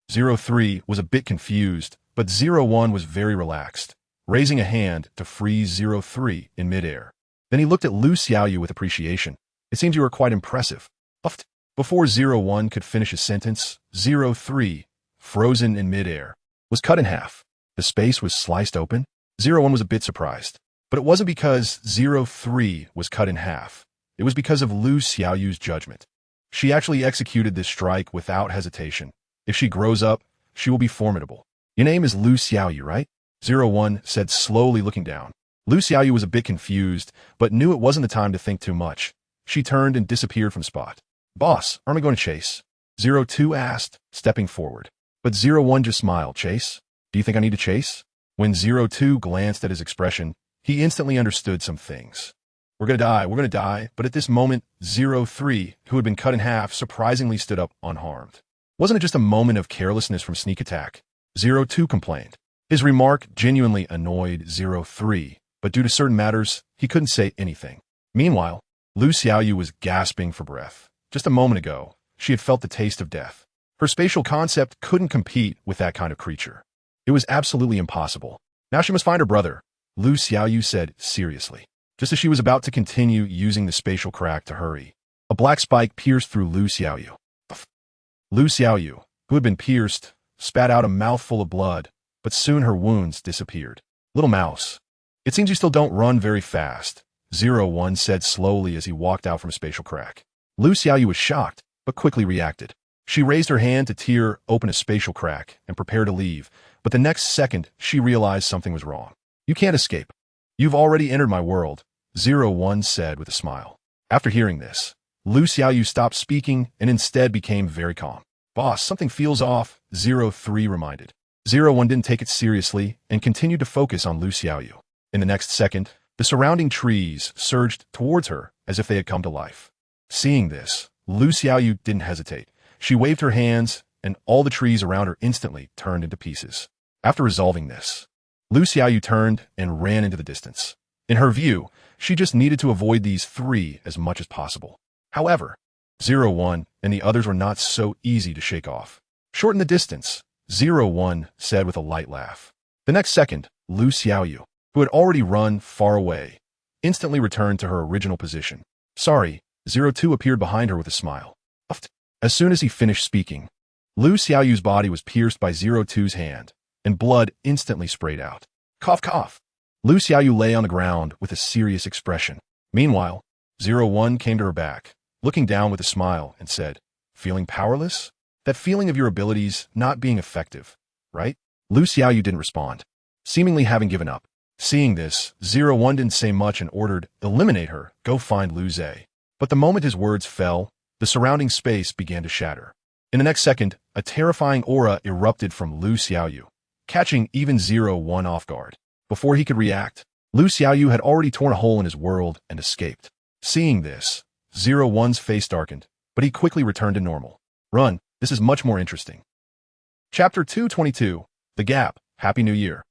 03 was a bit confused, but 01 was very relaxed, raising a hand to freeze 03 in midair. Then he looked at Lu Xiaoyu with appreciation. It seems you were quite impressive. Before 01 could finish his sentence, 03, frozen in midair, was cut in half. The space was sliced open. 01 was a bit surprised, but it wasn't because 03 was cut in half. It was because of Lu Xiaoyu's judgment. She actually executed this strike without hesitation. If she grows up, she will be formidable. Your name is Lu Xiaoyu, right? 01 said slowly looking down. Lu Xiaoyu was a bit confused, but knew it wasn't the time to think too much. She turned and disappeared from spot. Boss, aren't we going to chase? 02 asked, stepping forward. But 01 just smiled. Chase? Do you think I need to chase? When 02 glanced at his expression, he instantly understood some things. We're going to die, but at this moment, 03, who had been cut in half, surprisingly stood up unharmed. Wasn't it just a moment of carelessness from sneak attack? 02 complained. His remark genuinely annoyed 03, but due to certain matters, he couldn't say anything. Meanwhile, Lu Xiaoyu was gasping for breath. Just a moment ago, she had felt the taste of death. Her spatial concept couldn't compete with that kind of creature. It was absolutely impossible. Now she must find her brother, Lu Xiaoyu said seriously. Just as she was about to continue using the spatial crack to hurry, a black spike pierced through Lu Xiaoyu. Lu Xiaoyu, who had been pierced, spat out a mouthful of blood, but soon her wounds disappeared. Little mouse, it seems you still don't run very fast, 01 said slowly as he walked out from a spatial crack. Lu Xiaoyu was shocked, but quickly reacted. She raised her hand to tear open a spatial crack and prepare to leave, but the next second she realized something was wrong. You can't escape. You've already entered my world, 01 said with a smile. After hearing this, Lu Xiaoyu stopped speaking and instead became very calm. Boss, something feels off, 03 reminded. 01 didn't take it seriously and continued to focus on Lu Xiaoyu. In the next second, the surrounding trees surged towards her as if they had come to life. Seeing this, Lu Xiaoyu didn't hesitate. She waved her hands and all the trees around her instantly turned into pieces. After resolving this, Lu Xiaoyu turned and ran into the distance. In her view, she just needed to avoid these three as much as possible. However, 01 and the others were not so easy to shake off. Shorten the distance, 01 said with a light laugh. The next second, Lu Xiaoyu, who had already run far away, instantly returned to her original position. Sorry, 02 appeared behind her with a smile. As soon as he finished speaking, Lu Xiaoyu's body was pierced by 02's hand, and blood instantly sprayed out. Cough, cough. Lu Xiaoyu lay on the ground with a serious expression. Meanwhile, 01 came to her back, looking down with a smile, and said, "Feeling powerless? That feeling of your abilities not being effective, right?" Lu Xiaoyu didn't respond, seemingly having given up. Seeing this, 01 didn't say much and ordered, "Eliminate her, go find Lu Zhe." But the moment his words fell, the surrounding space began to shatter. In the next second, a terrifying aura erupted from Lu Xiaoyu, catching even 01 off guard. Before he could react, Lu Xiaoyu had already torn a hole in his world and escaped. Seeing this, 01's face darkened, but he quickly returned to normal. Run, this is much more interesting. Chapter 222, The Gap, Happy New Year.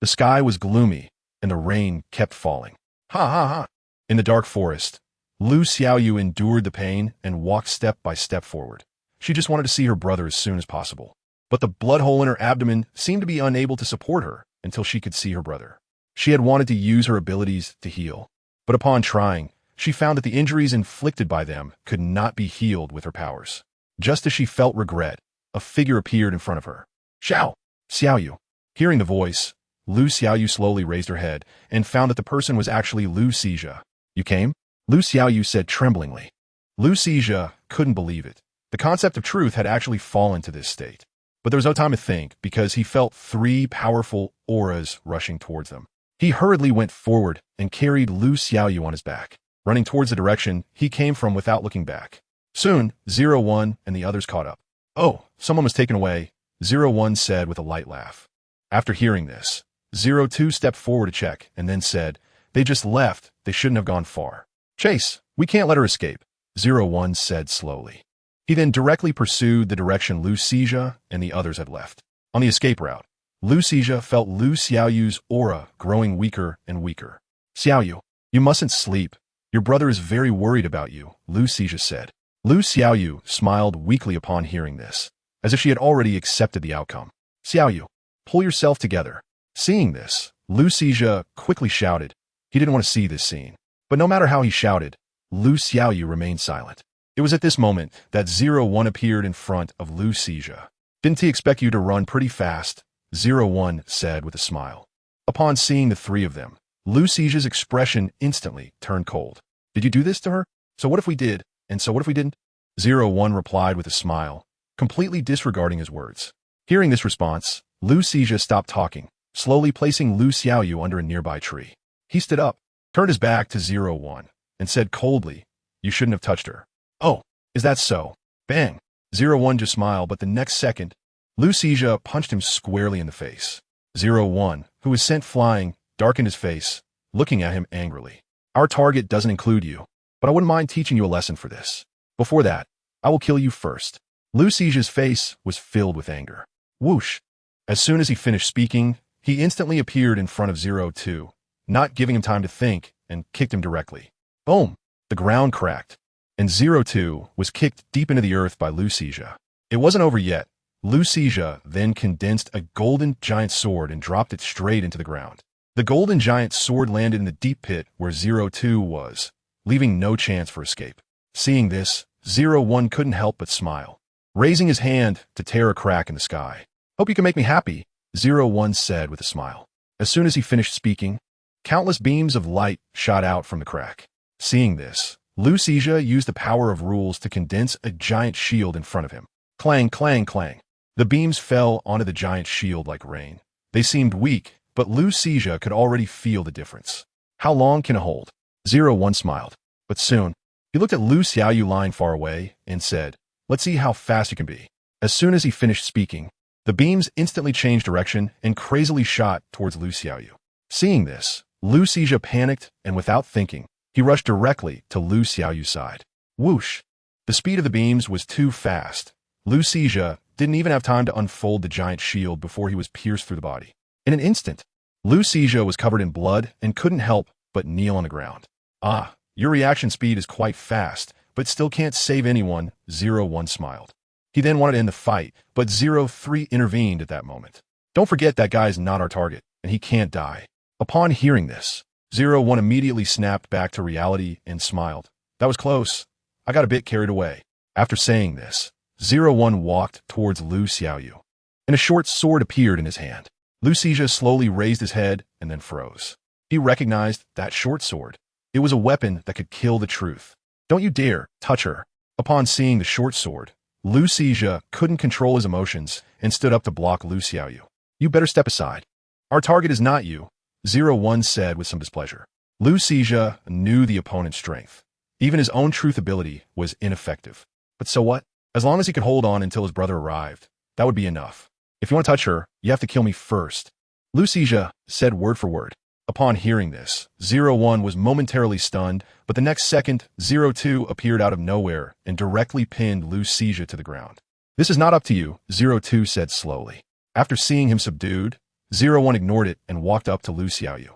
The sky was gloomy, and the rain kept falling. Ha ha ha. In the dark forest, Lu Xiaoyu endured the pain and walked step by step forward. She just wanted to see her brother as soon as possible. But the blood hole in her abdomen seemed to be unable to support her until she could see her brother. She had wanted to use her abilities to heal, but upon trying, she found that the injuries inflicted by them could not be healed with her powers. Just as she felt regret, a figure appeared in front of her. Xiaoyu. Hearing the voice, Lu Xiaoyu slowly raised her head and found that the person was actually Lu Xizhe. You came? Lu Xiaoyu said tremblingly. Lu Xizhe couldn't believe it. The concept of truth had actually fallen to this state. But there was no time to think because he felt three powerful auras rushing towards them. He hurriedly went forward and carried Lu Xiaoyu on his back, running towards the direction he came from without looking back. Soon, 01 and the others caught up. Oh, someone was taken away, 01 said with a light laugh. After hearing this, 02 stepped forward to check and then said, they just left, they shouldn't have gone far. Chase, we can't let her escape, 01 said slowly. He then directly pursued the direction Lu Xizhe and the others had left. On the escape route, Lu Xizhe felt Lu Xiaoyu's aura growing weaker and weaker. Xiaoyu, you mustn't sleep. Your brother is very worried about you, Lu Xizhe said. Lu Xiaoyu smiled weakly upon hearing this, as if she had already accepted the outcome. Xiaoyu, pull yourself together. Seeing this, Lu Xizhe quickly shouted. He didn't want to see this scene. But no matter how he shouted, Lu Xiaoyu remained silent. It was at this moment that 01 appeared in front of Lu Xizhe. Didn't he expect you to run pretty fast? 01 said with a smile. Upon seeing the three of them, Lu Xizhe's expression instantly turned cold. Did you do this to her? So what if we did? And so what if we didn't? 01 replied with a smile, completely disregarding his words. Hearing this response, Lu Xizhe stopped talking, slowly placing Lu Xiaoyu under a nearby tree. He stood up, turned his back to 01, and said coldly, you shouldn't have touched her. Oh, is that so? Bang. 01 just smiled, but the next second, Lu Xizhe punched him squarely in the face. 01, who was sent flying, darkened his face, looking at him angrily. Our target doesn't include you, but I wouldn't mind teaching you a lesson for this. Before that, I will kill you first. Lu Xizhe's face was filled with anger. Whoosh. As soon as he finished speaking, he instantly appeared in front of 02, not giving him time to think, and kicked him directly. Boom! The ground cracked, and 02 was kicked deep into the earth by Lu Xizhe. It wasn't over yet. Lu Xizhe then condensed a golden giant sword and dropped it straight into the ground. The golden giant sword landed in the deep pit where 02 was, leaving no chance for escape. Seeing this, 01 couldn't help but smile, raising his hand to tear a crack in the sky. Hope you can make me happy, 01 said with a smile. As soon as he finished speaking, countless beams of light shot out from the crack. Seeing this, Lu Xizhe used the power of rules to condense a giant shield in front of him. Clang, clang, clang. The beams fell onto the giant shield like rain. They seemed weak, but Lu Xizhe could already feel the difference. How long can it hold? 01 smiled, but soon, he looked at Lu Xiaoyu lying far away and said, let's see how fast you can be. As soon as he finished speaking, the beams instantly changed direction and crazily shot towards Lu Xiaoyu. Seeing this, Lu Xizhe panicked and without thinking, he rushed directly to Lu Xiaoyu's side. Whoosh! The speed of the beams was too fast. Lu Xizhe didn't even have time to unfold the giant shield before he was pierced through the body. In an instant, Lu Xizhi was covered in blood and couldn't help but kneel on the ground. Ah, your reaction speed is quite fast, but still can't save anyone, 01 smiled. He then wanted to end the fight, but 03 intervened at that moment. Don't forget that guy's not our target, and he can't die. Upon hearing this, 01 immediately snapped back to reality and smiled. That was close. I got a bit carried away. After saying this, 01 walked towards Lu Xiaoyu, and a short sword appeared in his hand. Lu Xizhi slowly raised his head and then froze. He recognized that short sword. It was a weapon that could kill the truth. Don't you dare touch her. Upon seeing the short sword, Lu Xizhi couldn't control his emotions and stood up to block Lu Xiaoyu. You better step aside. Our target is not you, 01 said with some displeasure. Lu Xizhi knew the opponent's strength. Even his own truth ability was ineffective. But so what? As long as he could hold on until his brother arrived, that would be enough. If you want to touch her, you have to kill me first. Lu Xizhi said word for word. Upon hearing this, 01 was momentarily stunned, but the next second, 02 appeared out of nowhere and directly pinned Lu Xizhi to the ground. This is not up to you, 02 said slowly. After seeing him subdued, 01 ignored it and walked up to Lu Xiaoyu.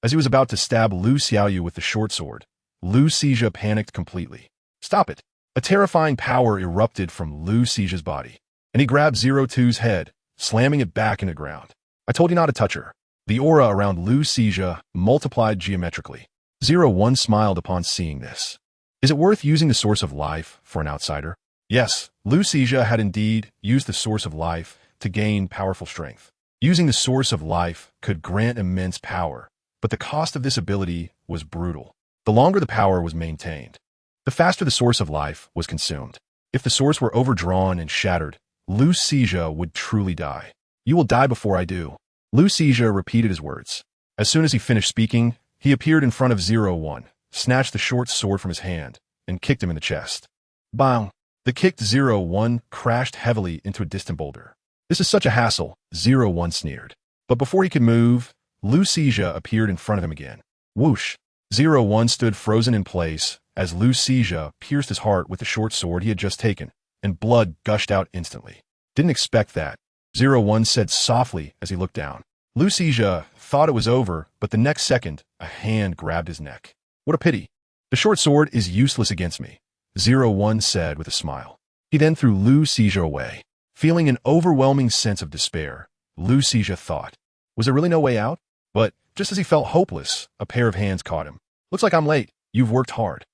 As he was about to stab Lu Xiaoyu with the short sword, Lu Xizhi panicked completely. Stop it! A terrifying power erupted from Lu Xizhi's body, and he grabbed 02's head, slamming it back into the ground. I told you not to touch her. The aura around Lu Xizhi multiplied geometrically. 01 smiled upon seeing this. Is it worth using the source of life for an outsider? Yes, Lu Xizhi had indeed used the source of life to gain powerful strength. Using the source of life could grant immense power, but the cost of this ability was brutal. The longer the power was maintained, the faster the source of life was consumed. If the source were overdrawn and shattered, Lu Xizhi would truly die. You will die before I do. Lu Xizhi repeated his words. As soon as he finished speaking, he appeared in front of 01, snatched the short sword from his hand, and kicked him in the chest. Bang! The kicked 01 crashed heavily into a distant boulder. This is such a hassle, 01 sneered. But before he could move, Lu Xizhi appeared in front of him again. Whoosh! 01 stood frozen in place as Lu Xizhi pierced his heart with the short sword he had just taken, and blood gushed out instantly. Didn't expect that, 01 said softly as he looked down. Lu Xizhi thought it was over, but the next second, a hand grabbed his neck. What a pity. The short sword is useless against me, 01 said with a smile. He then threw Lu Xizhi away. Feeling an overwhelming sense of despair, Lu Xizhi thought, was there really no way out? But just as he felt hopeless, a pair of hands caught him. Looks like I'm late. You've worked hard.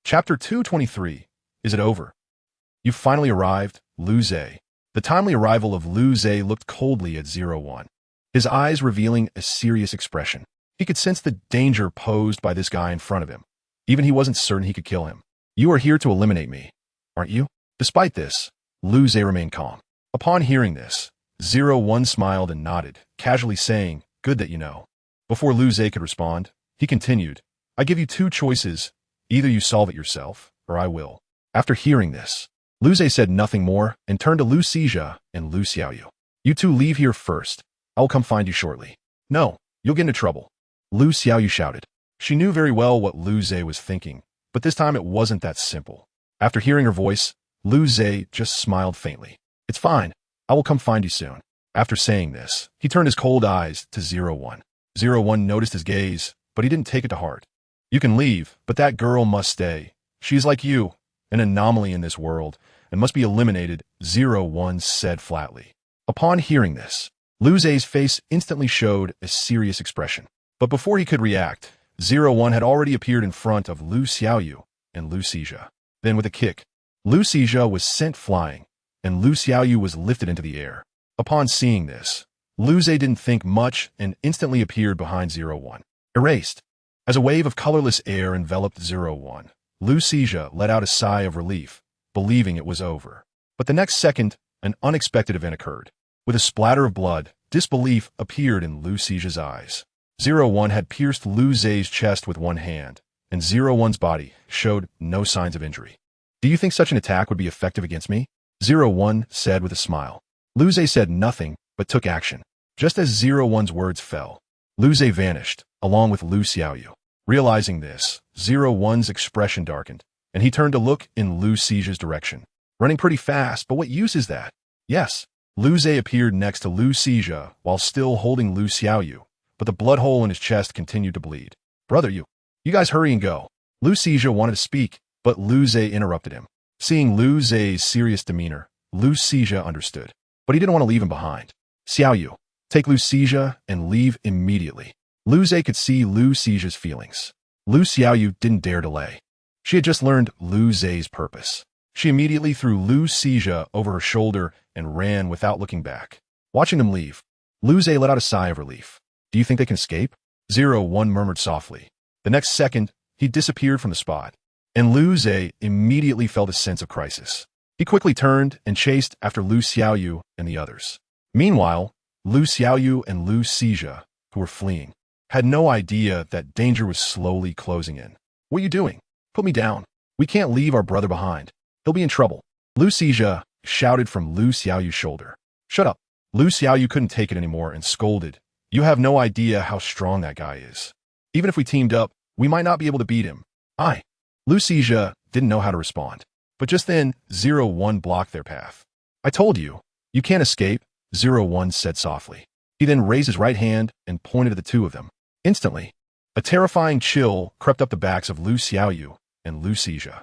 Chapter 223. Is it over? You've finally arrived, Lu Xizhi. The timely arrival of Lu Xizhi looked coldly at 01, his eyes revealing a serious expression. He could sense the danger posed by this guy in front of him. Even he wasn't certain he could kill him. You are here to eliminate me, aren't you? Despite this, Lu Xizhi remained calm. Upon hearing this, 01 smiled and nodded, casually saying, good that you know. Before Lu Xizhi could respond, he continued, I give you two choices. Either you solve it yourself, or I will. After hearing this, Lu Xizhi said nothing more and turned to Lu Xizhi and Lu Xiaoyu. You two leave here first. I will come find you shortly. No, you'll get into trouble, Lu Xiaoyu shouted. She knew very well what Lu Xizhi was thinking, but this time it wasn't that simple. After hearing her voice, Lu Xizhi just smiled faintly. It's fine. I will come find you soon. After saying this, he turned his cold eyes to 01. 01 noticed his gaze, but he didn't take it to heart. You can leave, but that girl must stay. She's like you, an anomaly in this world, and must be eliminated, 01 said flatly. Upon hearing this, Lu Xizhi's face instantly showed a serious expression. But before he could react, 01 had already appeared in front of Lu Xiaoyu and Lu Xizhi. Then with a kick, Lu Xizhi was sent flying, and Lu Xiaoyu was lifted into the air. Upon seeing this, Lu Xizhi didn't think much and instantly appeared behind 01. Erased. As a wave of colorless air enveloped 01, Lu Xizhi let out a sigh of relief, believing it was over. But the next second, an unexpected event occurred. With a splatter of blood, disbelief appeared in Lu Xizhi's eyes. 01 had pierced Lu Xizhi's chest with one hand, and 01's body showed no signs of injury. Do you think such an attack would be effective against me? 01 said with a smile. Lu Xizhi said nothing, but took action. Just as 01's words fell, Lu Xizhi vanished, along with Lu Xiaoyu. Realizing this, 01's expression darkened, and he turned to look in Lu Xizhi's direction. Running pretty fast, but what use is that? Yes. Lu Zhe appeared next to Lu Xijia while still holding Lu Xiaoyu, but the blood hole in his chest continued to bleed. Brother, you guys hurry and go. Lu Xijia wanted to speak, but Lu Zhe interrupted him. Seeing Lu Zhe's serious demeanor, Lu Xijia understood, but he didn't want to leave him behind. Xiaoyu, take Lu Xijia and leave immediately. Lu Zhe could see Lu Xijia's feelings. Lu Xiaoyu didn't dare delay. She had just learned Lu Zhe's purpose. She immediately threw Lu Xijia over her shoulder and ran without looking back. Watching them leave, Lu Zhe let out a sigh of relief. Do you think they can escape? 01 murmured softly. The next second, he disappeared from the spot, and Lu Zhe immediately felt a sense of crisis. He quickly turned and chased after Lu Xiaoyu and the others. Meanwhile, Lu Xiaoyu and Lu Xijia, who were fleeing, had no idea that danger was slowly closing in. What are you doing? Put me down. We can't leave our brother behind. He'll be in trouble. Lu Xijia shouted from Lu Xiaoyu's shoulder. Shut up. Lu Xiaoyu couldn't take it anymore and scolded. You have no idea how strong that guy is. Even if we teamed up, we might not be able to beat him. Lu Xijia didn't know how to respond. But just then, 01 blocked their path. I told you, you can't escape, 01 said softly. He then raised his right hand and pointed at the two of them. Instantly, a terrifying chill crept up the backs of Lu Xiaoyu and Lu Xijia.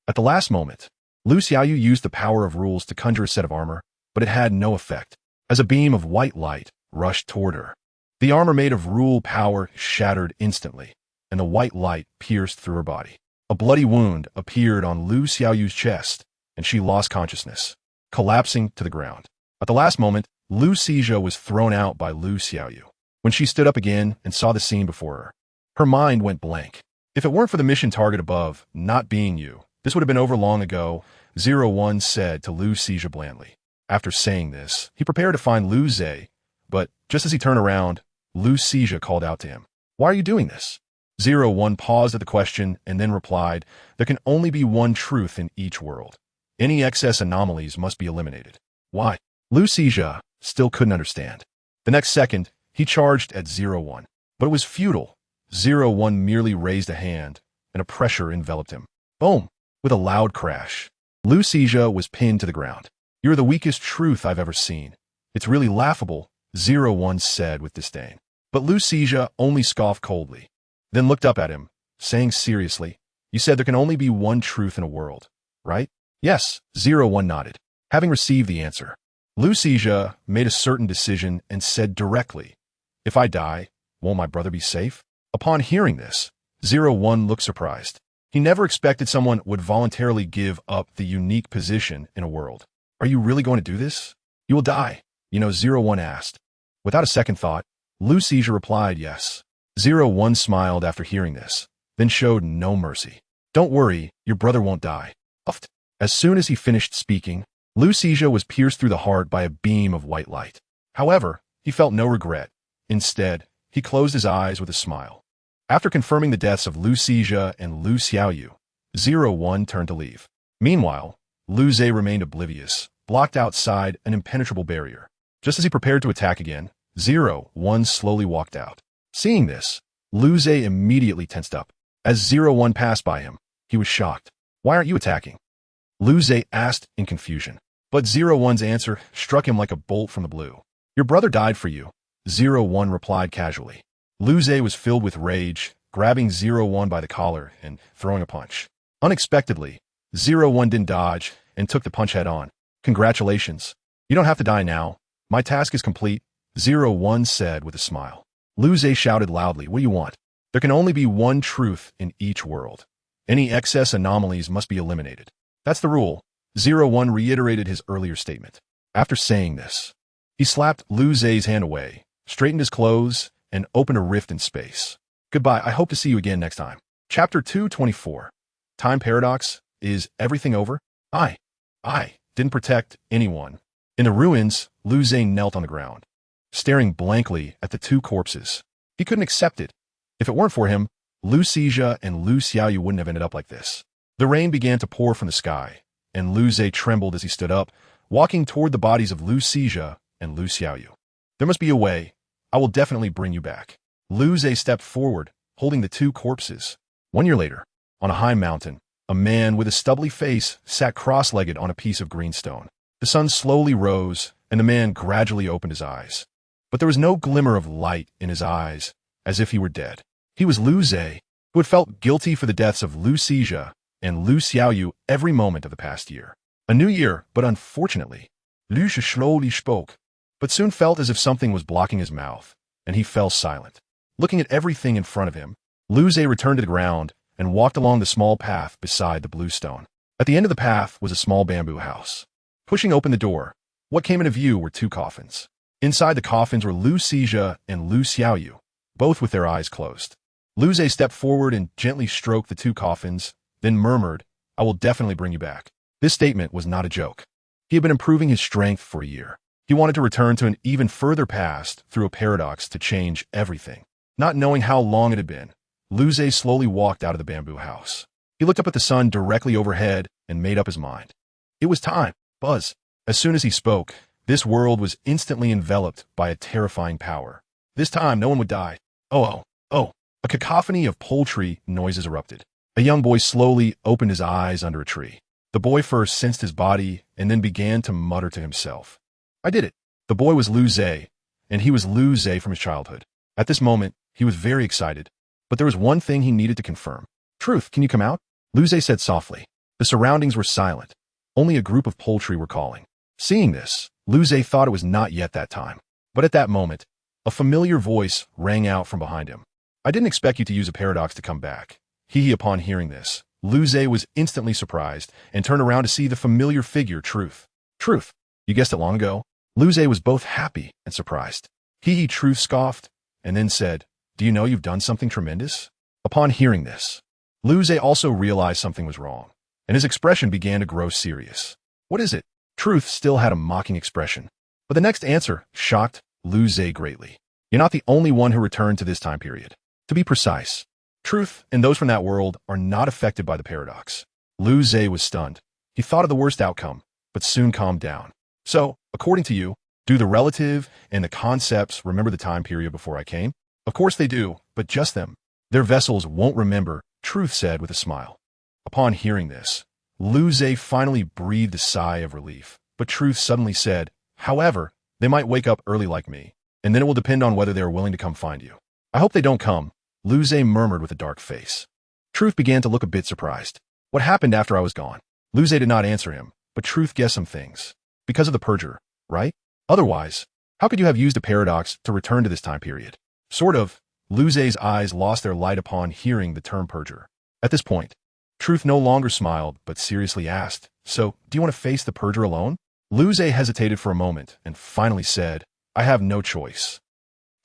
At the last moment, Lu Xiaoyu used the power of rules to conjure a set of armor, but it had no effect, as a beam of white light rushed toward her. The armor made of rule power shattered instantly, and the white light pierced through her body. A bloody wound appeared on Lu Xiaoyu's chest, and she lost consciousness, collapsing to the ground. At the last moment, Lu Xijia was thrown out by Lu Xiaoyu. When she stood up again and saw the scene before her, her mind went blank. If it weren't for the mission target above not being you, this would have been over long ago, 01 said to Lu Xijia blandly. After saying this, he prepared to find Lu Zhe, but just as he turned around, Lu Xijia called out to him. Why are you doing this? 01 paused at the question and then replied, there can only be one truth in each world. Any excess anomalies must be eliminated. Why? Lu Xijia still couldn't understand. The next second, he charged at 01, but it was futile. 01 merely raised a hand, and a pressure enveloped him. Boom! With a loud crash, Lu Xijia was pinned to the ground. You're the weakest truth I've ever seen. It's really laughable, 01 said with disdain. But Lu Xijia only scoffed coldly, then looked up at him, saying seriously, you said there can only be one truth in a world, right? Yes, 01 nodded. Having received the answer, Lu Xijia made a certain decision and said directly, if I die, won't my brother be safe? Upon hearing this, 01 looked surprised. He never expected someone would voluntarily give up the unique position in a world. Are you really going to do this? You will die, 01 asked. Without a second thought, Lu Xijia replied yes. 01 smiled after hearing this, then showed no mercy. Don't worry, your brother won't die. As soon as he finished speaking, Lu Xijia was pierced through the heart by a beam of white light. However, he felt no regret. Instead, he closed his eyes with a smile. After confirming the deaths of Lu Xijia and Lu Xiaoyu, 01 turned to leave. Meanwhile, Lu Zhe remained oblivious, blocked outside an impenetrable barrier. Just as he prepared to attack again, 01 slowly walked out. Seeing this, Lu Zhe immediately tensed up. As 01 passed by him, he was shocked. Why aren't you attacking? Lu Zhe asked in confusion. But 01's answer struck him like a bolt from the blue. Your brother died for you, 01 replied casually. Lu Zhe was filled with rage, grabbing 01 by the collar and throwing a punch. Unexpectedly, 01 didn't dodge and took the punch head on. Congratulations. You don't have to die now. My task is complete, 01 said with a smile. Lu Zhe shouted loudly, what do you want? There can only be one truth in each world. Any excess anomalies must be eliminated. That's the rule, 01 reiterated his earlier statement. After saying this, he slapped Lu Zhe's hand away, straightened his clothes, and opened a rift in space. Goodbye, I hope to see you again next time. Chapter 224. Time Paradox. Is everything over? I didn't protect anyone. In the ruins, Lu Zhe knelt on the ground, staring blankly at the two corpses. He couldn't accept it. If it weren't for him, Lu Xijia and Lu Xiaoyu wouldn't have ended up like this. The rain began to pour from the sky, and Lu Zhe trembled as he stood up, walking toward the bodies of Lu Xijia and Lu Xiaoyu. There must be a way. I will definitely bring you back. Lu Zhe stepped forward, holding the two corpses. 1 year later, on a high mountain, a man with a stubbly face sat cross-legged on a piece of green stone. The The sun slowly rose, and the man gradually opened his eyes. But there was no glimmer of light in his eyes, as if he were dead. He was Lu Zhe, who had felt guilty for the deaths of Lu Xizhe and Lu Xiaoyu every moment of the past year. A new year, but unfortunately, Lu Xi slowly spoke, but soon felt as if something was blocking his mouth, and he fell silent. Looking at everything in front of him, Lu Zhe returned to the ground and walked along the small path beside the blue stone. At the end of the path was a small bamboo house. Pushing open the door, what came into view were two coffins. Inside the coffins were Lu Xizhe and Lu Xiaoyu, both with their eyes closed. Lu Zhe stepped forward and gently stroked the two coffins, then murmured, "I will definitely bring you back." This statement was not a joke. He had been improving his strength for a year. He wanted to return to an even further past through a paradox to change everything. Not knowing how long it had been, Lu Zhe slowly walked out of the bamboo house. He looked up at the sun directly overhead and made up his mind. It was time. Buzz. As soon as he spoke, this world was instantly enveloped by a terrifying power. This time, no one would die. Oh. A cacophony of poultry noises erupted. A young boy slowly opened his eyes under a tree. The boy first sensed his body and then began to mutter to himself. I did it. The boy was Lu Zhe, and he was Lu Zhe from his childhood. At this moment, he was very excited, but there was one thing he needed to confirm. Truth, can you come out? Lu Zhe said softly. The surroundings were silent. Only a group of poultry were calling. Seeing this, Lu Zhe thought it was not yet that time. But at that moment, a familiar voice rang out from behind him. I didn't expect you to use a paradox to come back. Upon hearing this, Lu Zhe was instantly surprised and turned around to see the familiar figure, Truth. Truth, you guessed it long ago? Lu Zhe was both happy and surprised. Truth scoffed, and then said, do you know you've done something tremendous? Upon hearing this, Lu Zhe also realized something was wrong, and his expression began to grow serious. What is it? Truth still had a mocking expression, but the next answer shocked Lu Zhe greatly. You're not the only one who returned to this time period. To be precise, Truth and those from that world are not affected by the paradox. Lu Zhe was stunned. He thought of the worst outcome, but soon calmed down. So, according to you, do the relative and the concepts remember the time period before I came? Of course they do, but just them. Their vessels won't remember, Truth said with a smile. Upon hearing this, Lu Zhe finally breathed a sigh of relief, but Truth suddenly said, however, they might wake up early like me, and then it will depend on whether they are willing to come find you. I hope they don't come, Lu Zhe murmured with a dark face. Truth began to look a bit surprised. What happened after I was gone? Lu Zhe did not answer him, but Truth guessed some things. Because of the purger, right? Otherwise, how could you have used a paradox to return to this time period? Sort of. Lu Zhe's eyes lost their light upon hearing the term purger. At this point, Truth no longer smiled, but seriously asked, so, do you want to face the purger alone? Lu Zhe hesitated for a moment and finally said, I have no choice.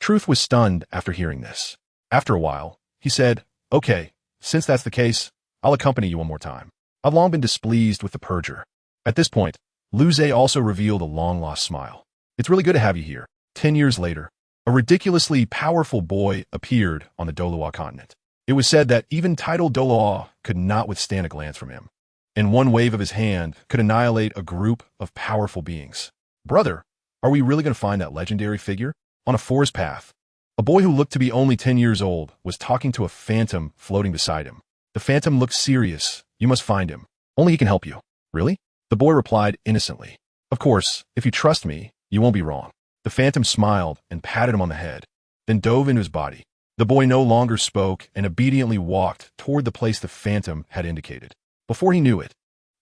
Truth was stunned after hearing this. After a while, he said, okay, since that's the case, I'll accompany you one more time. I've long been displeased with the purger. At this point, Lu Zhe also revealed a long-lost smile. It's really good to have you here. 10 years later, a ridiculously powerful boy appeared on the Doloa continent. It was said that even titled Doloa could not withstand a glance from him, and one wave of his hand could annihilate a group of powerful beings. Brother, are we really going to find that legendary figure? On a forest path, a boy who looked to be only 10 years old was talking to a phantom floating beside him. The phantom looked serious. You must find him. Only he can help you. Really? The boy replied innocently. Of course, if you trust me, you won't be wrong. The phantom smiled and patted him on the head, then dove into his body. The boy no longer spoke and obediently walked toward the place the phantom had indicated. Before he knew it,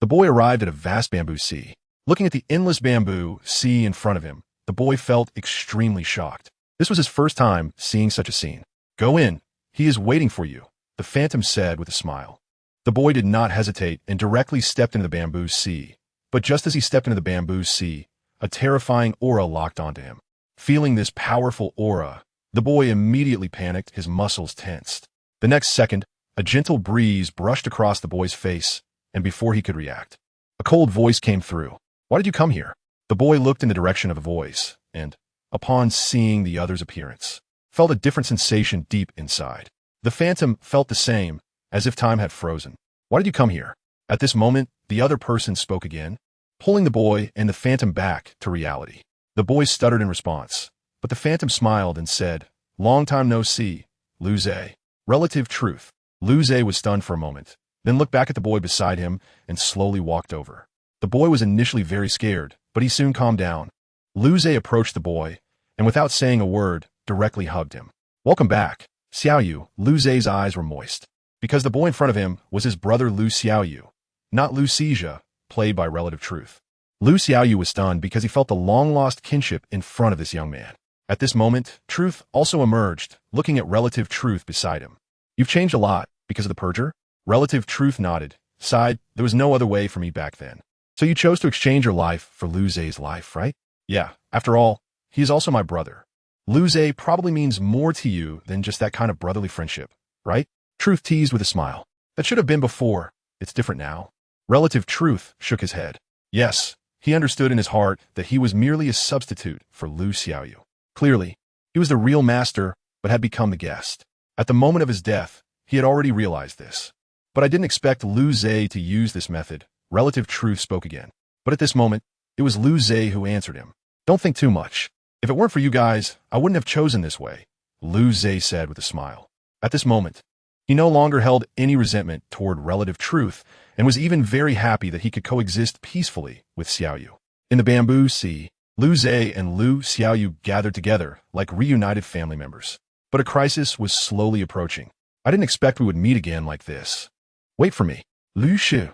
the boy arrived at a vast bamboo sea. Looking at the endless bamboo sea in front of him, the boy felt extremely shocked. This was his first time seeing such a scene. Go in. He is waiting for you, the phantom said with a smile. The boy did not hesitate and directly stepped into the bamboo sea. But just as he stepped into the bamboo sea, a terrifying aura locked onto him. Feeling this powerful aura, the boy immediately panicked, his muscles tensed. The next second, a gentle breeze brushed across the boy's face, and before he could react, a cold voice came through. Why did you come here? The boy looked in the direction of the voice, and, upon seeing the other's appearance, felt a different sensation deep inside. The phantom felt the same, as if time had frozen. Why did you come here? At this moment, the other person spoke again, pulling the boy and the phantom back to reality. The boy stuttered in response, but the phantom smiled and said, long time no see, Lu Zhe. Relative truth. Lu Zhe was stunned for a moment, then looked back at the boy beside him and slowly walked over. The boy was initially very scared, but he soon calmed down. Lu Zhe approached the boy, and without saying a word, directly hugged him. "Welcome back, Xiaoyu." Lu Zhe's eyes were moist, because the boy in front of him was his brother Lu Xiaoyu, not Lu Xijia, played by Relative Truth. Lu Xiaoyu was stunned because he felt the long-lost kinship in front of this young man. At this moment, Truth also emerged, looking at Relative Truth beside him. "You've changed a lot because of the purger?" Relative Truth nodded, sighed. "There was no other way for me back then. So you chose to exchange your life for Lu Zhe's life, right?" "Yeah, after all, he is also my brother. Lu Zhe probably means more to you than just that kind of brotherly friendship, right?" Truth teased with a smile. "That should have been before. It's different now." Relative Truth shook his head. Yes, he understood in his heart that he was merely a substitute for Lu Xiaoyu. Clearly, he was the real master, but had become the guest. At the moment of his death, he had already realized this. "But I didn't expect Lu Zhe to use this method." Relative Truth spoke again. But at this moment, it was Lu Zhe who answered him. "Don't think too much. If it weren't for you guys, I wouldn't have chosen this way," Lu Zhe said with a smile. At this moment, he no longer held any resentment toward Relative Truth and was even very happy that he could coexist peacefully with Xiaoyu. In the bamboo sea, Lu Zhe and Lu Xiaoyu gathered together like reunited family members. But a crisis was slowly approaching. "I didn't expect we would meet again like this. Wait for me." Lu Shu.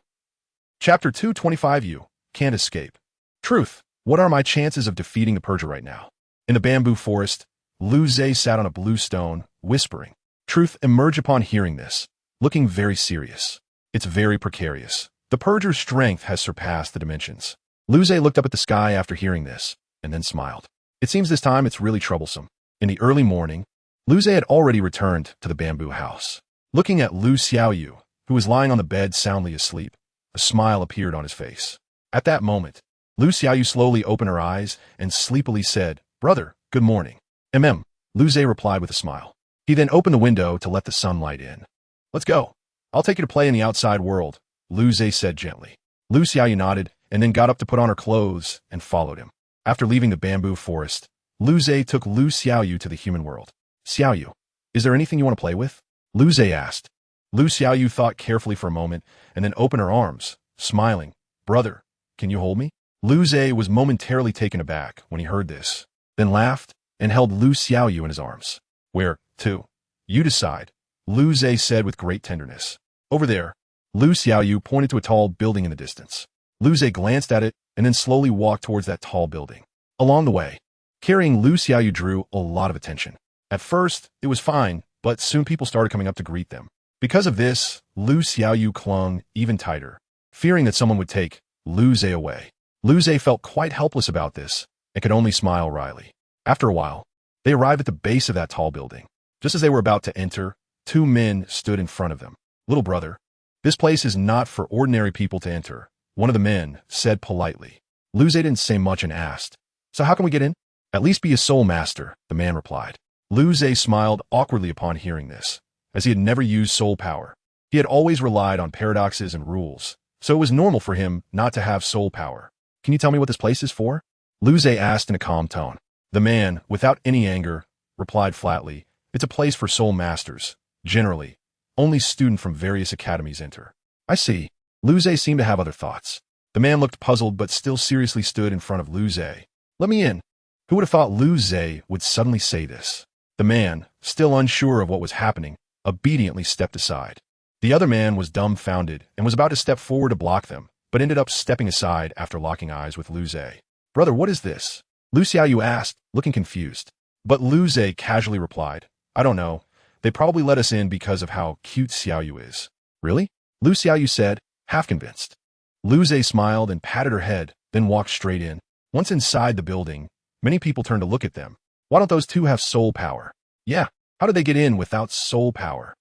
Chapter 225. You can't escape. Truth. What are my chances of defeating the purger right now? In the bamboo forest, Lu Zhe sat on a blue stone, whispering. Truth emerged upon hearing this, looking very serious. "It's very precarious. The purger's strength has surpassed the dimensions." Lu Zhe looked up at the sky after hearing this, and then smiled. "It seems this time it's really troublesome." In the early morning, Lu Zhe had already returned to the bamboo house. Looking at Lu Xiaoyu, who was lying on the bed soundly asleep, a smile appeared on his face. At that moment, Lu Xiaoyu slowly opened her eyes and sleepily said, "Brother, good morning." Lu Zhe replied with a smile. He then opened the window to let the sunlight in. "Let's go. I'll take you to play in the outside world," Lu Zhe said gently. Lu Xiaoyu nodded and then got up to put on her clothes and followed him. After leaving the bamboo forest, Lu Zhe took Lu Xiaoyu to the human world. "Xiaoyu, is there anything you want to play with?" Lu Zhe asked. Lu Xiaoyu thought carefully for a moment and then opened her arms, smiling. "Brother, can you hold me?" Lu Zhe was momentarily taken aback when he heard this, then laughed and held Lu Xiaoyu in his arms. "Where to? You decide," Lu Zhe said with great tenderness. "Over there." Lu Xiaoyu pointed to a tall building in the distance. Lu Zhe glanced at it and then slowly walked towards that tall building. Along the way, carrying Lu Xiaoyu drew a lot of attention. At first, it was fine, but soon people started coming up to greet them. Because of this, Lu Xiaoyu clung even tighter, fearing that someone would take Lu Zhe away. Lu Zhe felt quite helpless about this and could only smile wryly. After a while, they arrived at the base of that tall building. Just as they were about to enter, two men stood in front of them. "Little brother, this place is not for ordinary people to enter," one of the men said politely. Lu Zhe didn't say much and asked, "So how can we get in?" "At least be a soul master," the man replied. Lu Zhe smiled awkwardly upon hearing this, as he had never used soul power. He had always relied on paradoxes and rules, so it was normal for him not to have soul power. "Can you tell me what this place is for?" Lu Zhe asked in a calm tone. The man, without any anger, replied flatly, "It's a place for soul masters. Generally, only students from various academies enter." "I see." Lu Zhe seemed to have other thoughts. The man looked puzzled but still seriously stood in front of Lu Zhe. "Let me in." Who would have thought Lu Zhe would suddenly say this? The man, still unsure of what was happening, obediently stepped aside. The other man was dumbfounded and was about to step forward to block them, but ended up stepping aside after locking eyes with Lu Zhe. "Brother, what is this?" Lu Xiaoyu asked, looking confused. But Lu Zhe casually replied, "I don't know. They probably let us in because of how cute Xiaoyu is." "Really?" Lu Xiaoyu said, half convinced. Lu Zhe smiled and patted her head, then walked straight in. Once inside the building, many people turned to look at them. Why don't those two have soul power? Yeah, how did they get in without soul power?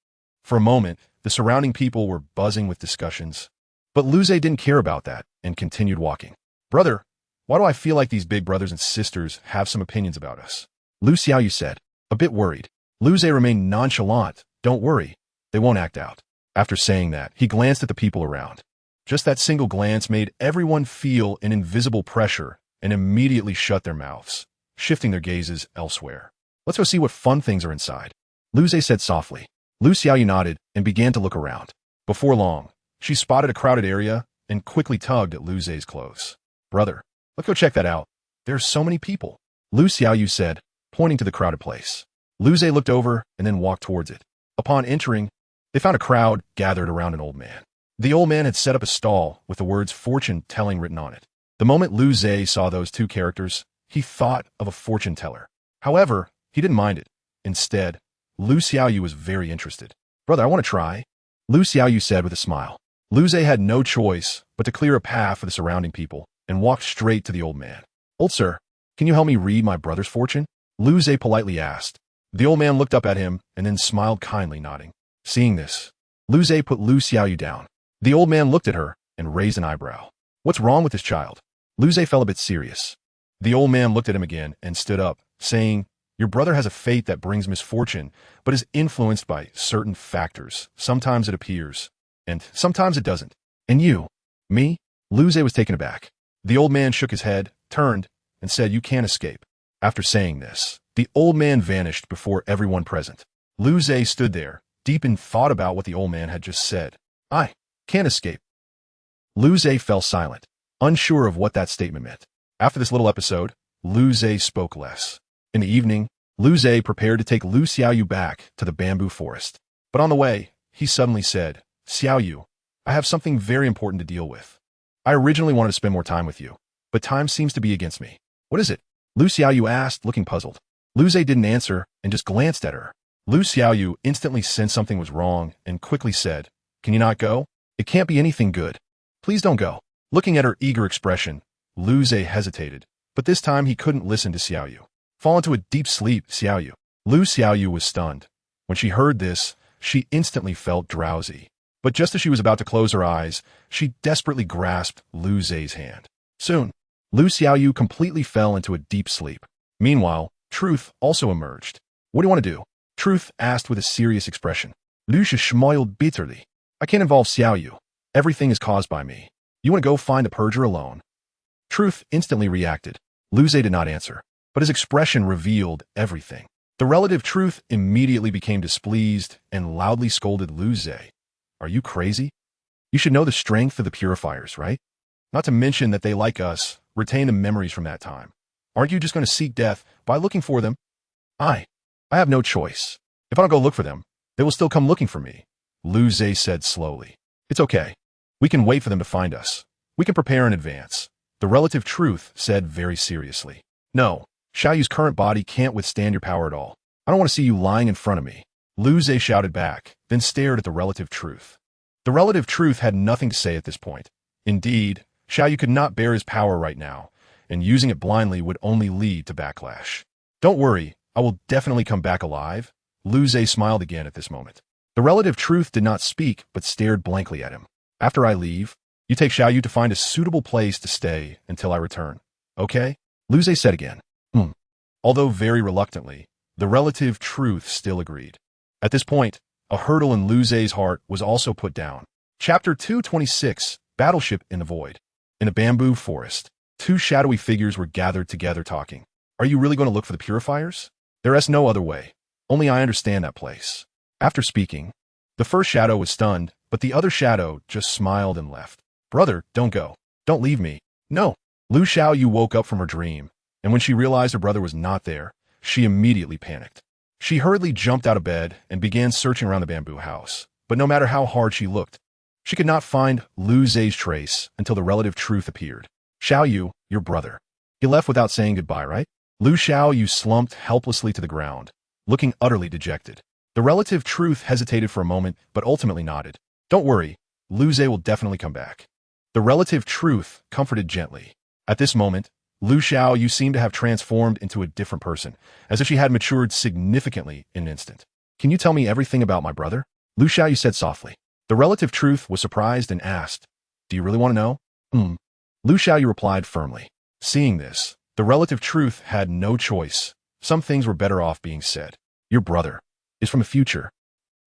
For a moment, the surrounding people were buzzing with discussions. But Lu Zhe didn't care about that and continued walking. "Brother, why do I feel like these big brothers and sisters have some opinions about us?" Lu Xiaoyu said, a bit worried. Lu Zhe remained nonchalant. "Don't worry, they won't act out." After saying that, he glanced at the people around. Just that single glance made everyone feel an invisible pressure and immediately shut their mouths, shifting their gazes elsewhere. "Let's go see what fun things are inside," Lu Zhe said softly. Lu Xiaoyu nodded and began to look around. Before long, she spotted a crowded area and quickly tugged at Lu Zhe's clothes. "Brother, Let's go check that out. There's so many people. Lu Xiaoyu said, pointing to the crowded place. Lu Zhe looked over and then walked towards it. Upon entering, they found a crowd gathered around an old man. The old man had set up a stall with the words fortune-telling written on it. The moment Lu Zhe saw those two characters, he thought of a fortune teller. However, he didn't mind it. Instead, Lu Xiaoyu was very interested. Brother, I want to try, Lu Xiaoyu said with a smile. Lu Zhe had no choice but to clear a path for the surrounding people and walked straight to the old man. Old sir, can you help me read my brother's fortune? Lu Zhe politely asked. The old man looked up at him and then smiled kindly, nodding. Seeing this, Lu Zhe put Lu Xiaoyu down. The old man looked at her and raised an eyebrow. What's wrong with this child? Lu Zhe felt a bit serious. The old man looked at him again and stood up, saying, Your brother has a fate that brings misfortune, but is influenced by certain factors. Sometimes it appears, and sometimes it doesn't. And you? Me? Lu Zhe was taken aback. The old man shook his head, turned, and said, You can't escape. After saying this, the old man vanished before everyone present. Lu Zhe stood there, deep in thought about what the old man had just said. I can't escape. Lu Zhe fell silent, unsure of what that statement meant. After this little episode, Lu Zhe spoke less. In the evening, Lu Zhe prepared to take Lu Xiaoyu back to the bamboo forest. But on the way, he suddenly said, Xiaoyu, I have something very important to deal with. I originally wanted to spend more time with you, but time seems to be against me. What is it? Lu Xiaoyu asked, looking puzzled. Lu Zhe didn't answer and just glanced at her. Lu Xiaoyu instantly sensed something was wrong and quickly said, Can you not go? It can't be anything good. Please don't go. Looking at her eager expression, Lu Zhe hesitated, but this time he couldn't listen to Xiaoyu. Fall into a deep sleep, Xiaoyu. Lu Xiaoyu was stunned. When she heard this, she instantly felt drowsy. But just as she was about to close her eyes, she desperately grasped Lu Zhe's hand. Soon, Lu Xiaoyu completely fell into a deep sleep. Meanwhile, Truth also emerged. What do you want to do? Truth asked with a serious expression. Lu Zhe smiled bitterly. I can't involve Xiaoyu. Everything is caused by me. You want to go find the purger alone? Truth instantly reacted. Lu Zhe did not answer, but his expression revealed everything. The relative Truth immediately became displeased and loudly scolded Lu Zhe. Are you crazy? You should know the strength of the Purifiers, right? Not to mention that they, like us, retain the memories from that time. Aren't you just going to seek death by looking for them? I have no choice. If I don't go look for them, they will still come looking for me, Lu Zhe said slowly. It's okay. We can wait for them to find us. We can prepare in advance, the relative Truth said very seriously. No, Xiaoyu's current body can't withstand your power at all. I don't want to see you lying in front of me, Lu Zhe shouted back, then stared at the relative Truth. The relative Truth had nothing to say at this point. Indeed, Xiaoyu could not bear his power right now, and using it blindly would only lead to backlash. Don't worry, I will definitely come back alive, Lu Zhe smiled again at this moment. The relative Truth did not speak, but stared blankly at him. After I leave, you take Xiaoyu to find a suitable place to stay until I return. Okay? Lu Zhe said again. Although very reluctantly, the relative Truth still agreed. At this point, a hurdle in Lu Zhe's heart was also put down. Chapter 226, Battleship in the Void. In a bamboo forest, two shadowy figures were gathered together talking. Are you really going to look for the Purifiers? There is no other way. Only I understand that place. After speaking, the first shadow was stunned, but the other shadow just smiled and left. Brother, don't go. Don't leave me. No. Lu Xiaoyu woke up from her dream, and when she realized her brother was not there, she immediately panicked. She hurriedly jumped out of bed and began searching around the bamboo house. But no matter how hard she looked, she could not find Lu Zhe's trace until the relative Truth appeared. Xiaoyu, your brother. He left without saying goodbye, right? Lu Xiaoyu slumped helplessly to the ground, looking utterly dejected. The relative Truth hesitated for a moment, but ultimately nodded. Don't worry, Lu Zhe will definitely come back. The relative Truth comforted gently. At this moment, Lu Xiaoyu seemed to have transformed into a different person, as if she had matured significantly in an instant. Can you tell me everything about my brother? Lu Xiaoyu said softly. The relative Truth was surprised and asked, Do you really want to know? Lu Xiaoyu replied firmly. Seeing this, the relative Truth had no choice. Some things were better off being said. Your brother is from the future.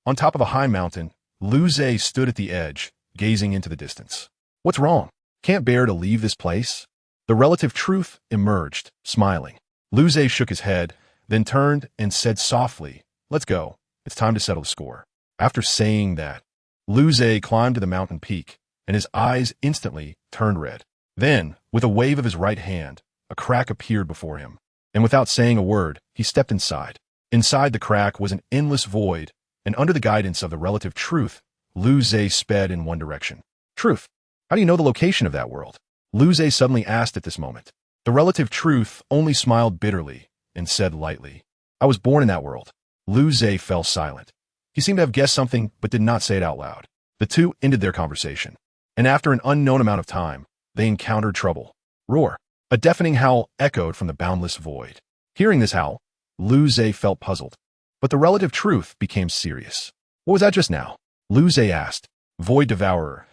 On top of a high mountain, Lu Zhe stood at the edge, gazing into the distance. What's wrong? Can't bear to leave this place? The relative Truth emerged, smiling. Lu Zhe shook his head, then turned and said softly, Let's go. It's time to settle the score. After saying that, Lu Zhe climbed to the mountain peak, and his eyes instantly turned red. Then, with a wave of his right hand, a crack appeared before him, and without saying a word, he stepped inside. Inside the crack was an endless void, and under the guidance of the relative truth, Liu Zhe sped in one direction. Truth. How do you know the location of that world? Liu Zhe suddenly asked at this moment. The relative truth only smiled bitterly and said lightly, I was born in that world. Liu Zhe fell silent. He seemed to have guessed something, but did not say it out loud. The two ended their conversation, and after an unknown amount of time, they encountered trouble. Roar. A deafening howl echoed from the boundless void. Hearing this howl, Liu Zhe felt puzzled, but the relative truth became serious. What was that just now? Liu Zhe asked. Void Devourer,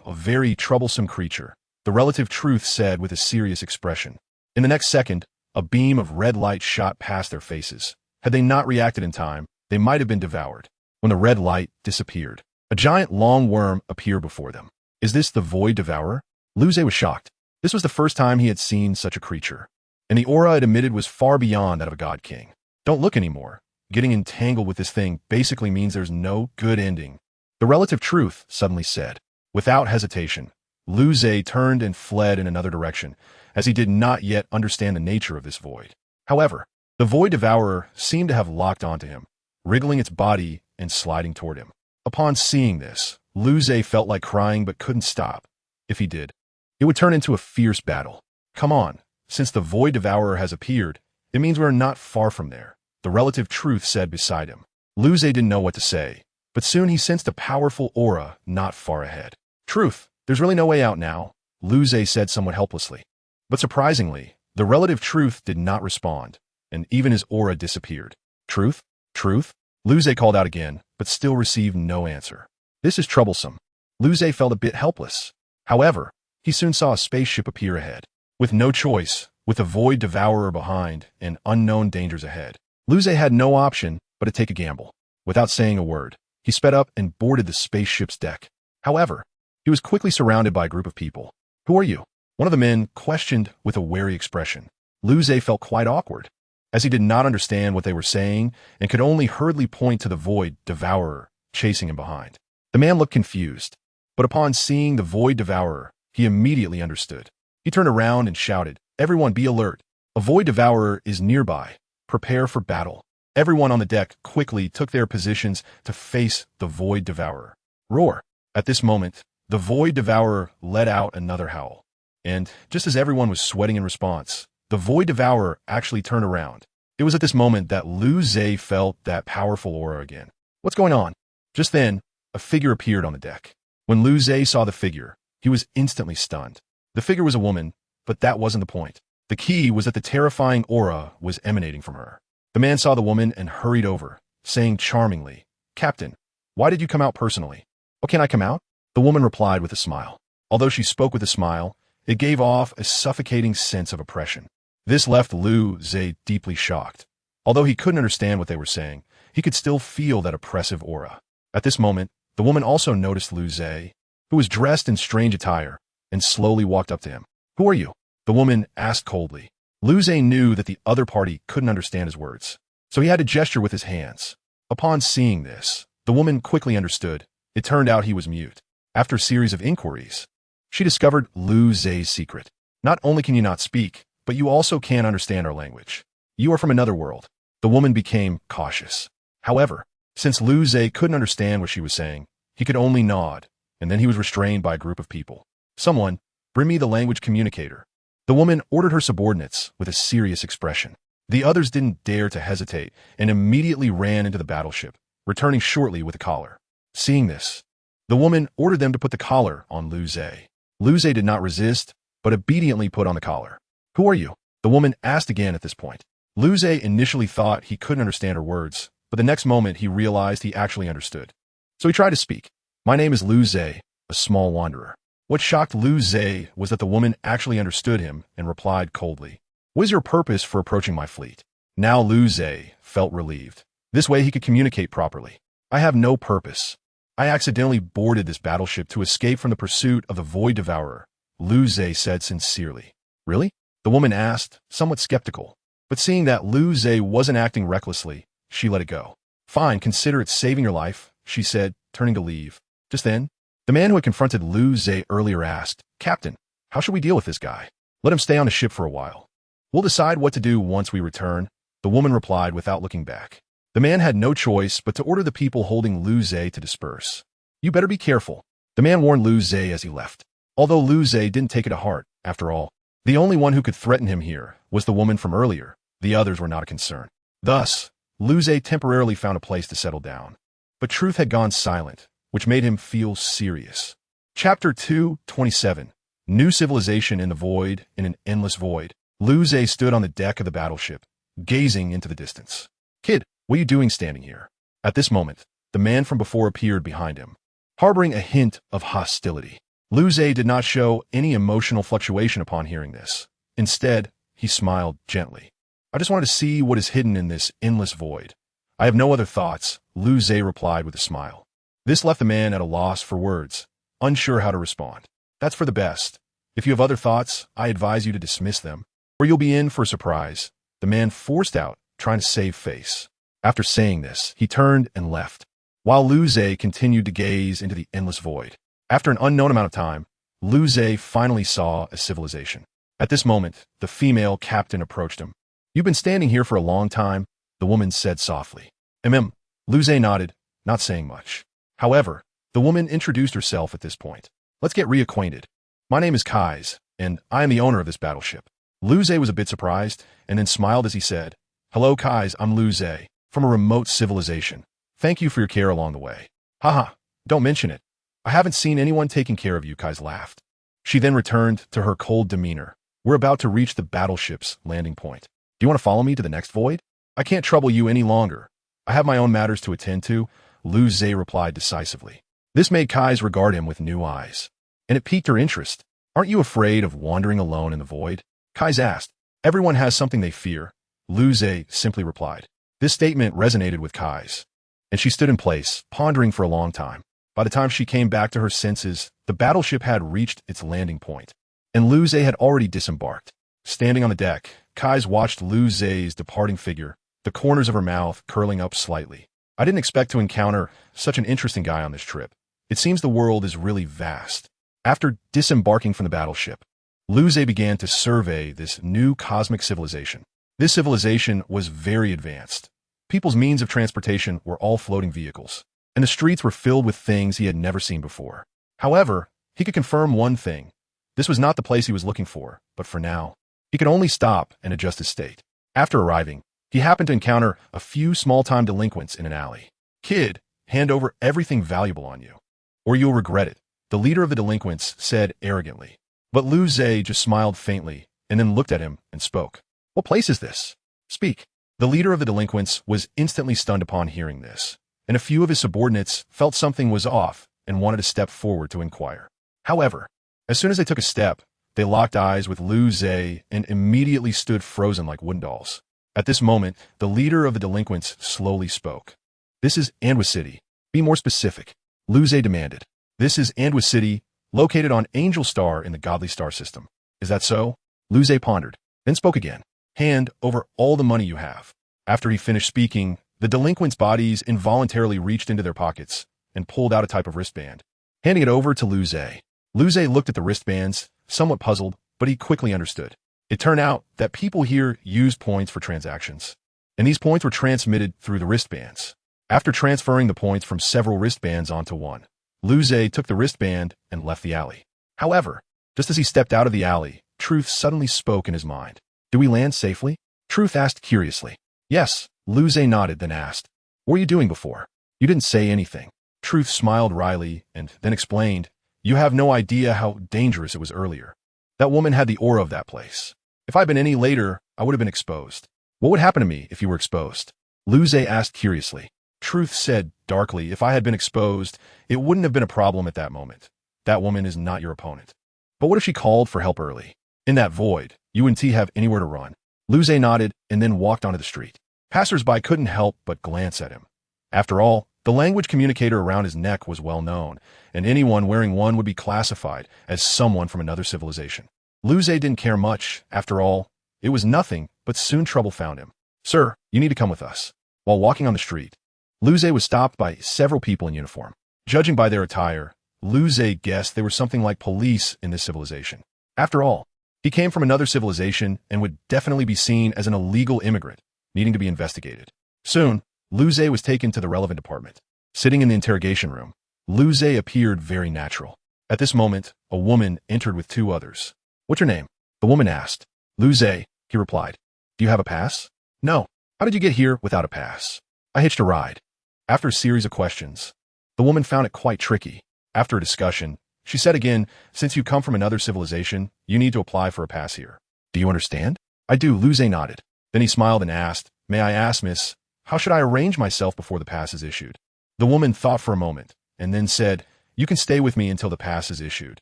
a very troublesome creature, the relative truth said with a serious expression. In the next second, a beam of red light shot past their faces. Had they not reacted in time, they might have been devoured. When the red light disappeared, a giant long worm appeared before them. Is this the Void Devourer? Liu Zhe was shocked. This was the first time he had seen such a creature, and the aura it emitted was far beyond that of a god king. Don't look anymore. Getting entangled with this thing basically means there's no good ending. The relative truth suddenly said. Without hesitation, Liu Zhe turned and fled in another direction, as he did not yet understand the nature of this void. However, the Void Devourer seemed to have locked onto him, wriggling its body and sliding toward him. Upon seeing this, Liu Zhe felt like crying but couldn't stop. If he did, it would turn into a fierce battle. Come on, since the Void Devourer has appeared, it means we're not far from there, the relative truth said beside him. Liu Zhe didn't know what to say, but soon he sensed a powerful aura not far ahead. Truth, there's really no way out now, Liu Zhe said somewhat helplessly. But surprisingly, the relative truth did not respond, and even his aura disappeared. Truth? Truth? Liu Zhe called out again, but still received no answer. This is troublesome. Liu Zhe felt a bit helpless. However, he soon saw a spaceship appear ahead. With no choice, with the Void Devourer behind and unknown dangers ahead, Liu Zhe had no option but to take a gamble. Without saying a word, he sped up and boarded the spaceship's deck. However, he was quickly surrounded by a group of people. Who are you? One of the men questioned with a wary expression. Liu Zhe felt quite awkward, as he did not understand what they were saying and could only hurriedly point to the Void Devourer chasing him behind. The man looked confused, but upon seeing the Void Devourer, he immediately understood. He turned around and shouted, Everyone be alert. A Void Devourer is nearby. Prepare for battle. Everyone on the deck quickly took their positions to face the Void Devourer. Roar. At this moment, the Void Devourer let out another howl. And, just as everyone was sweating in response, the Void Devourer actually turned around. It was at this moment that Liu Zhe felt that powerful aura again. What's going on? Just then, a figure appeared on the deck. When Liu Zhe saw the figure, he was instantly stunned. The figure was a woman, but that wasn't the point. The key was that the terrifying aura was emanating from her. The man saw the woman and hurried over, saying charmingly, Captain, why did you come out personally? Oh, can I come out? The woman replied with a smile. Although she spoke with a smile, it gave off a suffocating sense of oppression. This left Liu Zhe deeply shocked. Although he couldn't understand what they were saying, he could still feel that oppressive aura. At this moment, the woman also noticed Liu Zhe, who was dressed in strange attire, and slowly walked up to him. Who are you? The woman asked coldly. Liu Zhe knew that the other party couldn't understand his words, so he had to gesture with his hands. Upon seeing this, the woman quickly understood. It turned out he was mute. After a series of inquiries, she discovered Liu Zhe's secret. Not only can you not speak, but you also can't understand our language. You are from another world. The woman became cautious. However, since Liu Zhe couldn't understand what she was saying, he could only nod, and then he was restrained by a group of people. Someone, bring me the language communicator. The woman ordered her subordinates with a serious expression. The others didn't dare to hesitate and immediately ran into the battleship, returning shortly with a collar. Seeing this, the woman ordered them to put the collar on Liu Zhe. Liu Zhe did not resist, but obediently put on the collar. Who are you? The woman asked again at this point. Liu Zhe initially thought he couldn't understand her words, but the next moment he realized he actually understood. So he tried to speak. My name is Liu Zhe, a small wanderer. What shocked Liu Zhe was that the woman actually understood him and replied coldly. What is your purpose for approaching my fleet? Now Liu Zhe felt relieved. This way he could communicate properly. I have no purpose. I accidentally boarded this battleship to escape from the pursuit of the Void Devourer, Liu Zhe said sincerely. Really? The woman asked, somewhat skeptical. But seeing that Liu Zhe wasn't acting recklessly, she let it go. Fine, consider it saving your life, she said, turning to leave. Just then, the man who had confronted Liu Zhe earlier asked, Captain, How should we deal with this guy? Let him stay on the ship for a while. We'll decide what to do once we return, the woman replied without looking back. The man had no choice but to order the people holding Lu Zhe to disperse. You better be careful, the man warned Lu Zhe as he left. Although Lu Zhe didn't take it to heart, after all, the only one who could threaten him here was the woman from earlier. The others were not a concern. Thus, Lu Zhe temporarily found a place to settle down. But Truth had gone silent, which made him feel serious. Chapter 2:27. New civilization in the void, in an endless void. Lu Zhe stood on the deck of the battleship, gazing into the distance. Kid, what are you doing standing here? At this moment, the man from before appeared behind him, harboring a hint of hostility. Lu Zhe did not show any emotional fluctuation upon hearing this. Instead, he smiled gently. I just wanted to see what is hidden in this endless void. I have no other thoughts, Lu Zhe replied with a smile. This left the man at a loss for words, unsure how to respond. That's for the best. If you have other thoughts, I advise you to dismiss them, or you'll be in for a surprise, the man forced out, trying to save face. After saying this, he turned and left, while Lu Zhe continued to gaze into the endless void. After an unknown amount of time, Lu Zhe finally saw a civilization. At this moment, the female captain approached him. You've been standing here for a long time, the woman said softly. Lu Zhe nodded, not saying much. However, the woman introduced herself at this point. Let's get reacquainted. My name is Kais, and I am the owner of this battleship. Lu Zhe was a bit surprised, and then smiled as he said, Hello Kais, I'm Lu Zhe, from a remote civilization. Thank you for your care along the way. Haha, don't mention it. I haven't seen anyone taking care of you, Kais laughed. She then returned to her cold demeanor. We're about to reach the battleship's landing point. Do you want to follow me to the next void? I can't trouble you any longer. I have my own matters to attend to, Lu Zhe replied decisively. This made Kais regard him with new eyes, and it piqued her interest. Aren't you afraid of wandering alone in the void? Kais asked. Everyone has something they fear, Lu Zhe simply replied. This statement resonated with Kais, and she stood in place, pondering for a long time. By the time she came back to her senses, the battleship had reached its landing point, and Lu Zhe had already disembarked. Standing on the deck, Kais watched Lu Zhe's departing figure, the corners of her mouth curling up slightly. I didn't expect to encounter such an interesting guy on this trip. It seems the world is really vast. After disembarking from the battleship, Lu Zhe began to survey this new cosmic civilization. This civilization was very advanced. People's means of transportation were all floating vehicles, and the streets were filled with things he had never seen before. However, he could confirm one thing. This was not the place he was looking for, but for now, he could only stop and adjust his state. After arriving, he happened to encounter a few small-time delinquents in an alley. Kid, hand over everything valuable on you, or you'll regret it, the leader of the delinquents said arrogantly. But Lu Zhe just smiled faintly and then looked at him and spoke. What place is this? Speak. The leader of the delinquents was instantly stunned upon hearing this, and a few of his subordinates felt something was off and wanted to step forward to inquire. However, as soon as they took a step, they locked eyes with Lu Zhe and immediately stood frozen like wooden dolls. At this moment, the leader of the delinquents slowly spoke. This is Anduin City. Be more specific, Lu Zhe demanded. This is Anduin City, located on Angel Star in the Godly Star system. Is that so? Lu Zhe pondered, then spoke again. Hand over all the money you have. After he finished speaking, the delinquents' bodies involuntarily reached into their pockets and pulled out a type of wristband, handing it over to Lu Zhe. Lu Zhe looked at the wristbands, somewhat puzzled, but he quickly understood. It turned out that people here used points for transactions, and these points were transmitted through the wristbands. After transferring the points from several wristbands onto one, Lu Zhe took the wristband and left the alley. However, just as he stepped out of the alley, Truth suddenly spoke in his mind. Do we land safely? Truth asked curiously. Yes, Lu Zhe nodded, then asked. What were you doing before? You didn't say anything. Truth smiled wryly and then explained. You have no idea how dangerous it was earlier. That woman had the aura of that place. If I'd been any later, I would have been exposed. What would happen to me if you were exposed? Lu Zhe asked curiously. Truth said darkly, if I had been exposed, it wouldn't have been a problem at that moment. That woman is not your opponent. But what if she called for help early? In that void, you and T have anywhere to run. Lu Zhe nodded and then walked onto the street. Passers-by couldn't help but glance at him. After all, the language communicator around his neck was well known, and anyone wearing one would be classified as someone from another civilization. Lu Zhe didn't care much. After all, it was nothing, but soon trouble found him. Sir, you need to come with us. While walking on the street, Lu Zhe was stopped by several people in uniform. Judging by their attire, Lu Zhe guessed they were something like police in this civilization. After all, he came from another civilization and would definitely be seen as an illegal immigrant, needing to be investigated. Soon, Luze was taken to the relevant department. Sitting in the interrogation room, Luze appeared very natural. At this moment, a woman entered with two others. "What's your name?" the woman asked. "Luze," he replied. "Do you have a pass?" "No." "How did you get here without a pass?" "I hitched a ride." After a series of questions, the woman found it quite tricky. After a discussion, she said again, "Since you come from another civilization, you need to apply for a pass here. Do you understand?" "I do," Luze nodded. Then he smiled and asked, "May I ask, miss, how should I arrange myself before the pass is issued?" The woman thought for a moment, and then said, "You can stay with me until the pass is issued.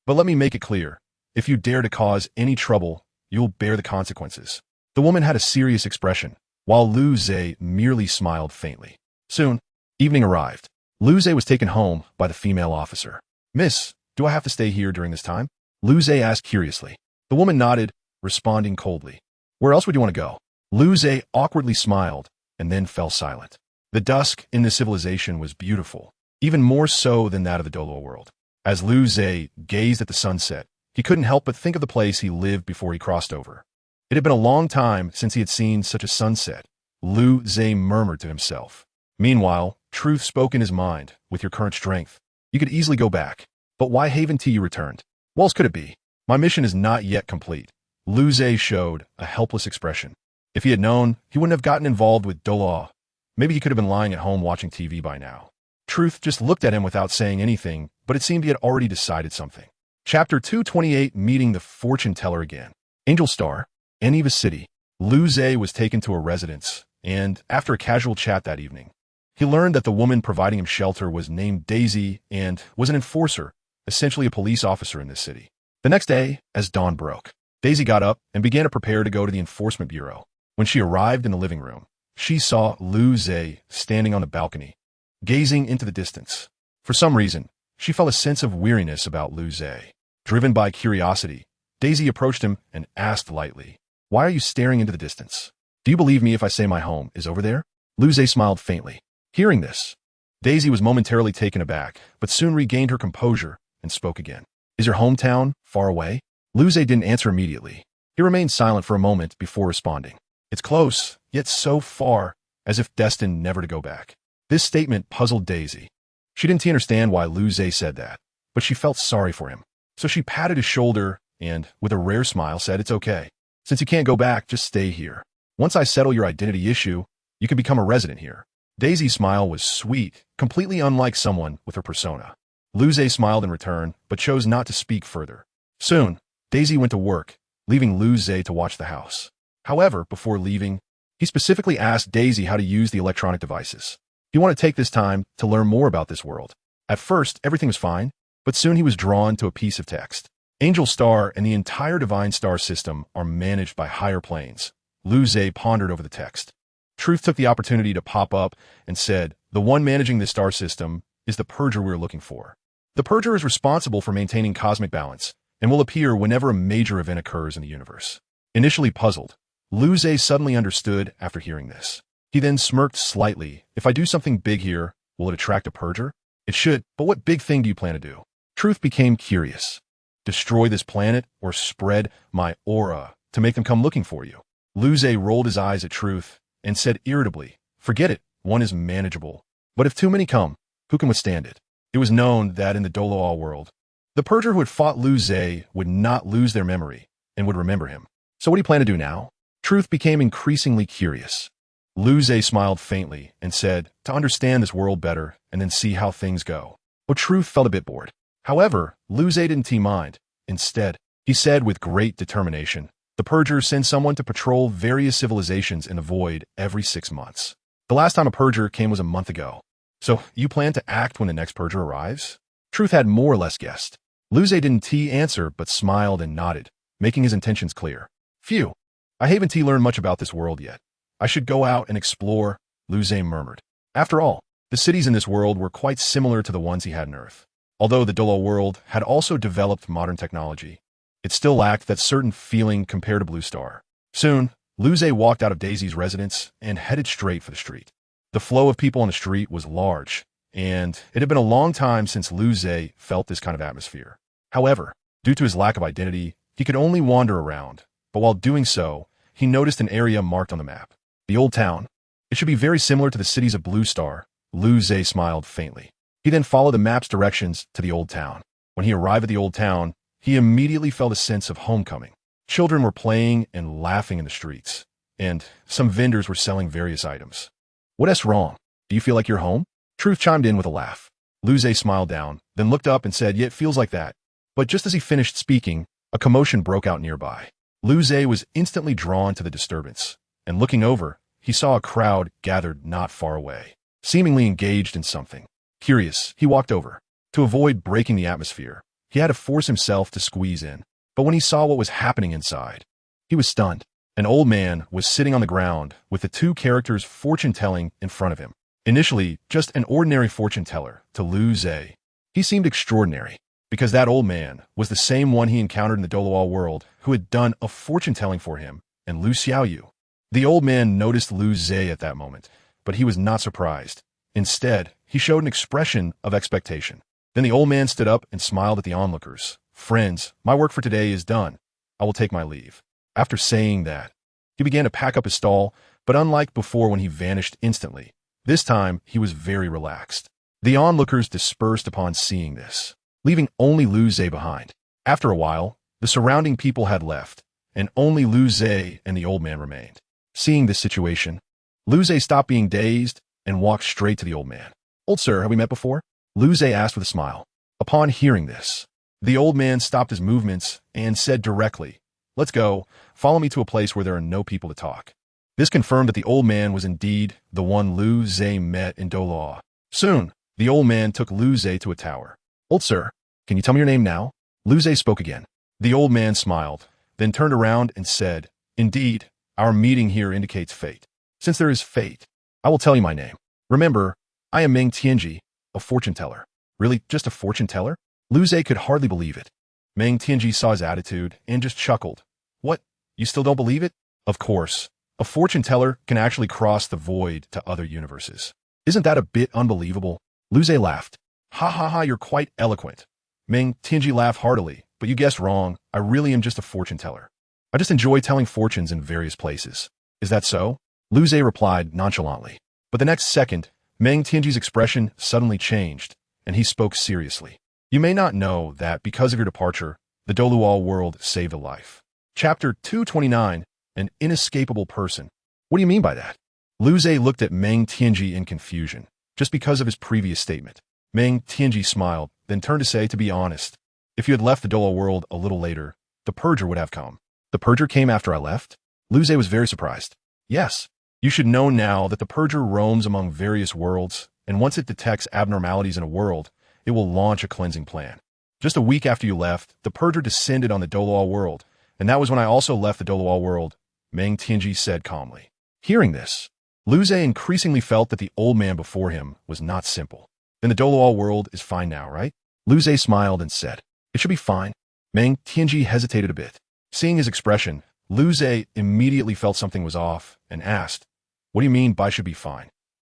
But let me make it clear, if you dare to cause any trouble, you'll bear the consequences." The woman had a serious expression, while Luze merely smiled faintly. Soon, evening arrived. Luze was taken home by the female officer. "Miss, do I have to stay here during this time?" Luze asked curiously. The woman nodded, responding coldly. "Where else would you want to go?" Luze awkwardly smiled, and then fell silent. The dusk in this civilization was beautiful, even more so than that of the Dolo world. As Luze gazed at the sunset, he couldn't help but think of the place he lived before he crossed over. It had been a long time since he had seen such a sunset, Luze murmured to himself. Meanwhile, truth spoke in his mind. "With your current strength, you could easily go back. But why Haven T you returned? What else could it be? My mission is not yet complete." Luze showed a helpless expression. If he had known, he wouldn't have gotten involved with Dolo. Maybe he could have been lying at home watching TV by now. Truth just looked at him without saying anything, but it seemed he had already decided something. Chapter 228, Meeting the Fortune Teller Again. Angel Star, Eniva City. Luze was taken to a residence, and after a casual chat that evening, he learned that the woman providing him shelter was named Daisy and was an enforcer, essentially a police officer in this city. The next day, as dawn broke, Daisy got up and began to prepare to go to the enforcement bureau. When she arrived in the living room, she saw Luze standing on the balcony, gazing into the distance. For some reason, she felt a sense of weariness about Luze. Driven by curiosity, Daisy approached him and asked lightly, "Why are you staring into the distance? Do you believe me if I say my home is over there?" Luze smiled faintly. Hearing this, Daisy was momentarily taken aback, but soon regained her composure and spoke again. "Is your hometown far away?" Luze didn't answer immediately. He remained silent for a moment before responding. "It's close, yet so far, as if destined never to go back." This statement puzzled Daisy. She didn't understand why Luze said that, but she felt sorry for him. So she patted his shoulder and, with a rare smile, said, "It's okay. Since you can't go back, just stay here. Once I settle your identity issue, you can become a resident here." Daisy's smile was sweet, completely unlike someone with her persona. Luze smiled in return, but chose not to speak further. Soon, Daisy went to work, leaving Luze to watch the house. However, before leaving, he specifically asked Daisy how to use the electronic devices. He wanted to take this time to learn more about this world. At first, everything was fine, but soon he was drawn to a piece of text. Angel Star and the entire Divine Star system are managed by higher planes. Luze pondered over the text. Truth took the opportunity to pop up and said, "The one managing this star system is the Purger we're looking for. The Purger is responsible for maintaining cosmic balance and will appear whenever a major event occurs in the universe." Initially puzzled, Luze suddenly understood after hearing this. He then smirked slightly. "If I do something big here, will it attract a Purger?" "It should, but what big thing do you plan to do?" Truth became curious. "Destroy this planet or spread my aura to make them come looking for you?" Luze rolled his eyes at Truth and said irritably, "Forget it, one is manageable. But if too many come, who can withstand it?" It was known that in the Doloa world, the Purger who had fought Luze would not lose their memory and would remember him. So what do you plan to do now? Truth became increasingly curious. Luze smiled faintly and said, "To understand this world better and then see how things go." But Truth felt a bit bored. However, Luze didn't mind. Instead, he said with great determination, "The Purger sends someone to patrol various civilizations in the void every 6 months. The last time a Purger came was a month ago. So you plan to act when the next Purger arrives?" Truth had more or less guessed. Luze didn't answer but smiled and nodded, making his intentions clear. "Phew, I haven't learned much about this world yet. I should go out and explore," Luze murmured. After all, the cities in this world were quite similar to the ones he had on Earth. Although the Dolo world had also developed modern technology, it still lacked that certain feeling compared to Blue Star. Soon, Luze walked out of Daisy's residence and headed straight for the street. The flow of people on the street was large, and it had been a long time since Luze felt this kind of atmosphere. However, due to his lack of identity, He could only wander around, but while doing so, he noticed an area marked on the map. The old town. It should be very similar to the cities of Blue Star. Liu Ze smiled faintly. He then followed the map's directions to the old town. When he arrived at the old town, he immediately felt a sense of homecoming. Children were playing and laughing in the streets, and some vendors were selling various items. What's wrong? Do you feel like you're home? Truth chimed in with a laugh. Liu Ze smiled down, then looked up and said, "Yeah, it feels like that." But just as he finished speaking, a commotion broke out nearby. Liu Ze was instantly drawn to the disturbance, and looking over, he saw a crowd gathered not far away, seemingly engaged in something. Curious, he walked over. To avoid breaking the atmosphere, he had to force himself to squeeze in. But when he saw what was happening inside, he was stunned. An old man was sitting on the ground with the two characters' fortune-telling in front of him. Initially, just an ordinary fortune-teller to Liu Ze. He seemed extraordinary, because that old man was the same one he encountered in the Doluo world who had done a fortune-telling for him and Lu Xiaoyu. The old man noticed Liu Ze at that moment, but he was not surprised. Instead, he showed an expression of expectation. Then the old man stood up and smiled at the onlookers. "Friends, my work for today is done. I will take my leave." After saying that, he began to pack up his stall, but unlike before when he vanished instantly, this time he was very relaxed. The onlookers dispersed upon seeing this, leaving only Liu Ze behind. After a while, the surrounding people had left, and only Liu Ze and the old man remained. Seeing this situation, Liu Ze stopped being dazed and walked straight to the old man. "Old sir, have we met before?" Liu Ze asked with a smile. Upon hearing this, the old man stopped his movements and said directly, "Let's go. Follow me to a place where there are no people to talk." This confirmed that the old man was indeed the one Liu Ze met in Doluo. Soon, the old man took Liu Ze to a tower. "Old sir, can you tell me your name now?" Liu Ze spoke again. The old man smiled, then turned around and said, "Indeed, our meeting here indicates fate. Since there is fate, I will tell you my name. Remember, I am Meng Tianji, a fortune teller." "Really, just a fortune teller?" Liu Ze could hardly believe it. Meng Tianji saw his attitude and just chuckled. "What? You still don't believe it?" "Of course. A fortune teller can actually cross the void to other universes. Isn't that a bit unbelievable?" Liu Ze laughed. "Ha ha ha, you're quite eloquent." Meng Tianji laughed heartily. "But you guessed wrong. I really am just a fortune teller. I just enjoy telling fortunes in various places." "Is that so?" Liu Ze replied nonchalantly. But the next second, Meng Tianji's expression suddenly changed, and he spoke seriously. "You may not know that because of your departure, the Doluo world saved a life." Chapter 229, An Inescapable Person. "What do you mean by that?" Liu Ze looked at Meng Tianji in confusion, just because of his previous statement. Meng Tianji smiled, then turned to say, "To be honest, if you had left the Doluo world a little later, the purger would have come." "The purger came after I left?" Liu Ze was very surprised. "Yes. You should know now that the purger roams among various worlds, and once it detects abnormalities in a world, it will launch a cleansing plan. Just a week after you left, the purger descended on the Doluo world, and that was when I also left the Doluo world," Meng Tianji said calmly. Hearing this, Liu Ze increasingly felt that the old man before him was not simple. "Then the Doluo world is fine now, right?" Liu Ze smiled and said, "It should be fine." Meng Tianji hesitated a bit. Seeing his expression, Liu Ze immediately felt something was off and asked, "What do you mean by should be fine?"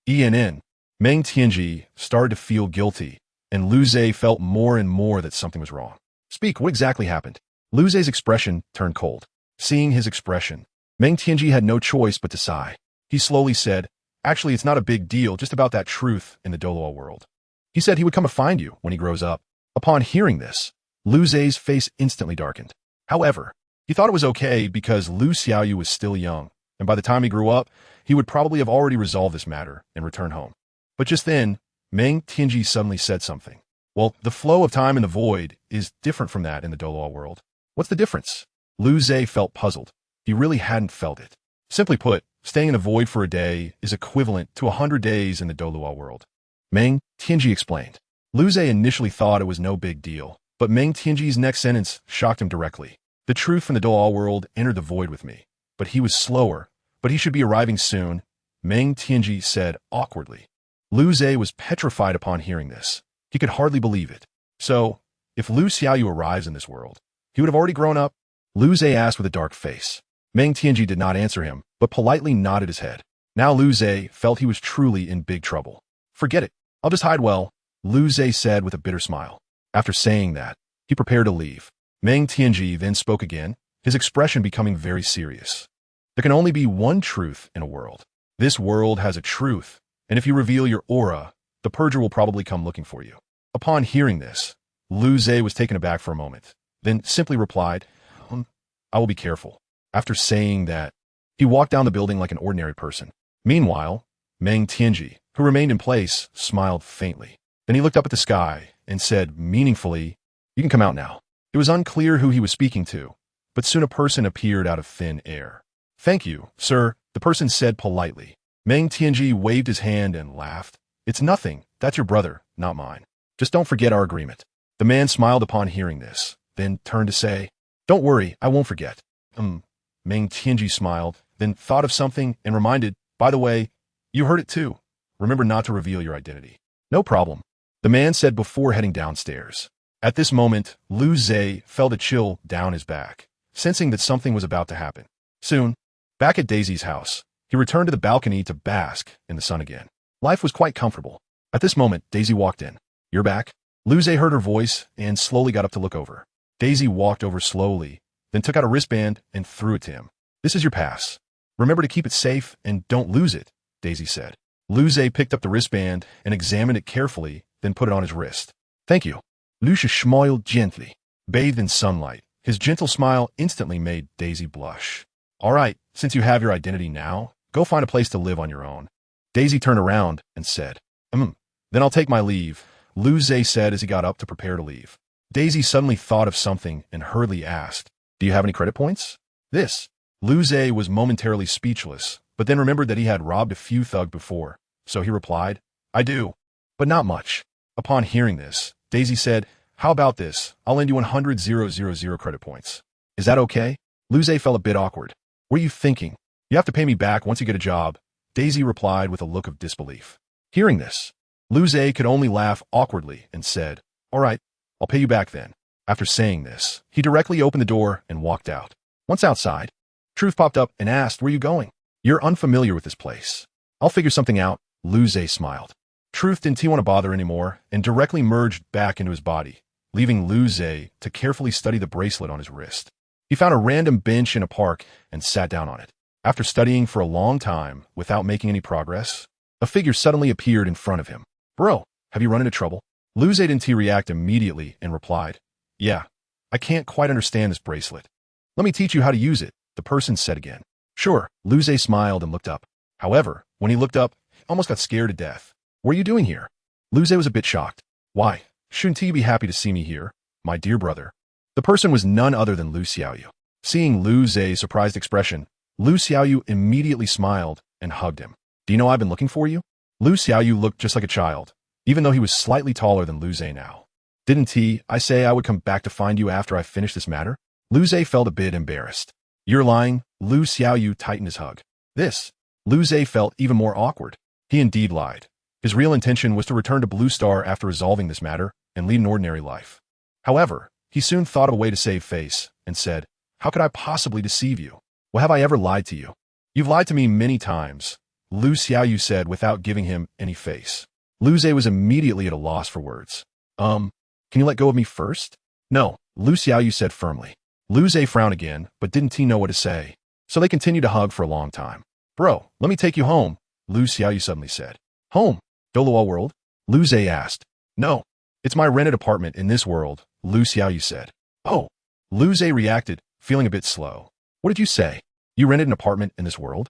Meng Tianji started to feel guilty, and Liu Ze felt more and more that something was wrong. "Speak, what exactly happened?" Liu Ze's expression turned cold. Seeing his expression, Meng Tianji had no choice but to sigh. He slowly said, "Actually, it's not a big deal, just about that truth in the Doluo world. He said he would come to find you when he grows up." Upon hearing this, Liu Ze's face instantly darkened. However, he thought it was okay because Lu Xiaoyu was still young, and by the time he grew up, he would probably have already resolved this matter and returned home. But just then, Meng Tianji suddenly said something. "Well, the flow of time in the void is different from that in the Doluo world." "What's the difference?" Liu Ze felt puzzled. He really hadn't felt it. Simply put, staying in the void for a day is equivalent to 100 days in the Doluo world. Meng Tianji explained. Liu Ze initially thought it was no big deal, but Meng Tianji's next sentence shocked him directly. "The truth from the Doluo world entered the void with me, but he was slower, but he should be arriving soon," Meng Tianji said awkwardly. Liu Ze was petrified upon hearing this. He could hardly believe it. "So, if Lu Xiaoyu arrives in this world, he would have already grown up?" Liu Ze asked with a dark face. Meng Tianji did not answer him, but politely nodded his head. Now Liu Ze felt he was truly in big trouble. "Forget it. I'll just hide well," Liu Ze said with a bitter smile. After saying that, he prepared to leave. Meng Tianji then spoke again, his expression becoming very serious. There can only be one truth in a world. This world has a truth, and if you reveal your aura, the purger will probably come looking for you. Upon hearing this, Lu Zhe was taken aback for a moment, then simply replied, I will be careful. After saying that, he walked down the building like an ordinary person. Meanwhile, Meng Tianji, who remained in place, smiled faintly. Then he looked up at the sky and said meaningfully, You can come out now. It was unclear who he was speaking to, but soon a person appeared out of thin air. Thank you, sir, the person said politely. Meng Tianji waved his hand and laughed. It's nothing. That's your brother, not mine. Just don't forget our agreement. The man smiled upon hearing this, then turned to say, Don't worry, I won't forget. Meng Tianji smiled, then thought of something and reminded, By the way, you heard it too. Remember not to reveal your identity. No problem, the man said before heading downstairs. At this moment, Lu Zhe felt a chill down his back, sensing that something was about to happen. Soon, back at Daisy's house, he returned to the balcony to bask in the sun again. Life was quite comfortable. At this moment, Daisy walked in. You're back? Lu Zhe heard her voice and slowly got up to look over. Daisy walked over slowly, then took out a wristband and threw it to him. This is your pass. Remember to keep it safe and don't lose it, Daisy said. Lu Zhe picked up the wristband and examined it carefully, then put it on his wrist. Thank you. Lu Zhe smiled gently. Bathed in sunlight, his gentle smile instantly made Daisy blush. All right, since you have your identity now, go find a place to live on your own. Daisy turned around and said, Then I'll take my leave, Lu Zhe said as he got up to prepare to leave. Daisy suddenly thought of something and hurriedly asked, Do you have any credit points? Lu Zhe was momentarily speechless, but then remembered that he had robbed a few thugs before, so he replied, I do, but not much. Upon hearing this, Daisy said, How about this? I'll lend you 100,000 credit points. Is that okay? Lu Zhe felt a bit awkward. What are you thinking? You have to pay me back once you get a job, Daisy replied with a look of disbelief. Hearing this, Lu Zhe could only laugh awkwardly and said, All right, I'll pay you back then. After saying this, he directly opened the door and walked out. Once outside, Truth popped up and asked, Where are you going? You're unfamiliar with this place. I'll figure something out, Lu Zhe smiled. Truth didn't want to bother anymore and directly merged back into his body, leaving Lu Zhe to carefully study the bracelet on his wrist. He found a random bench in a park and sat down on it. After studying for a long time without making any progress, a figure suddenly appeared in front of him. Bro, have you run into trouble? Lu Zhe didn't react immediately and replied, Yeah, I can't quite understand this bracelet. Let me teach you how to use it, the person said again. Sure, Lu Zhe smiled and looked up. However, when he looked up, he almost got scared to death. What are you doing here? Lu Zhe was a bit shocked. Why, shouldn't you be happy to see me here, my dear brother? The person was none other than Lu Xiaoyu. Seeing Lu Zhe's surprised expression, Lu Xiaoyu immediately smiled and hugged him. Do you know I've been looking for you? Lu Xiaoyu looked just like a child, even though he was slightly taller than Lu Zhe now. Didn't I say I would come back to find you after I finished this matter? Lu Zhe felt a bit embarrassed. You're lying, Lu Xiaoyu tightened his hug. Lu Zhe felt even more awkward. He indeed lied. His real intention was to return to Blue Star after resolving this matter and lead an ordinary life. However, he soon thought of a way to save face and said, How could I possibly deceive you? Well, have I ever lied to you? You've lied to me many times, Lu Xiaoyu said without giving him any face. Lu Zhe was immediately at a loss for words. Can you let go of me first? No, Lu Xiaoyu said firmly. Lu Zhe frowned again, but didn't know what to say. So they continued to hug for a long time. Bro, let me take you home, Lu Xiaoyu suddenly said. Home? Doluo world? Lu Zhe asked. No, it's my rented apartment in this world, Lu Xiaoyu said. Oh, Lu Zhe reacted, feeling a bit slow. What did you say? You rented an apartment in this world?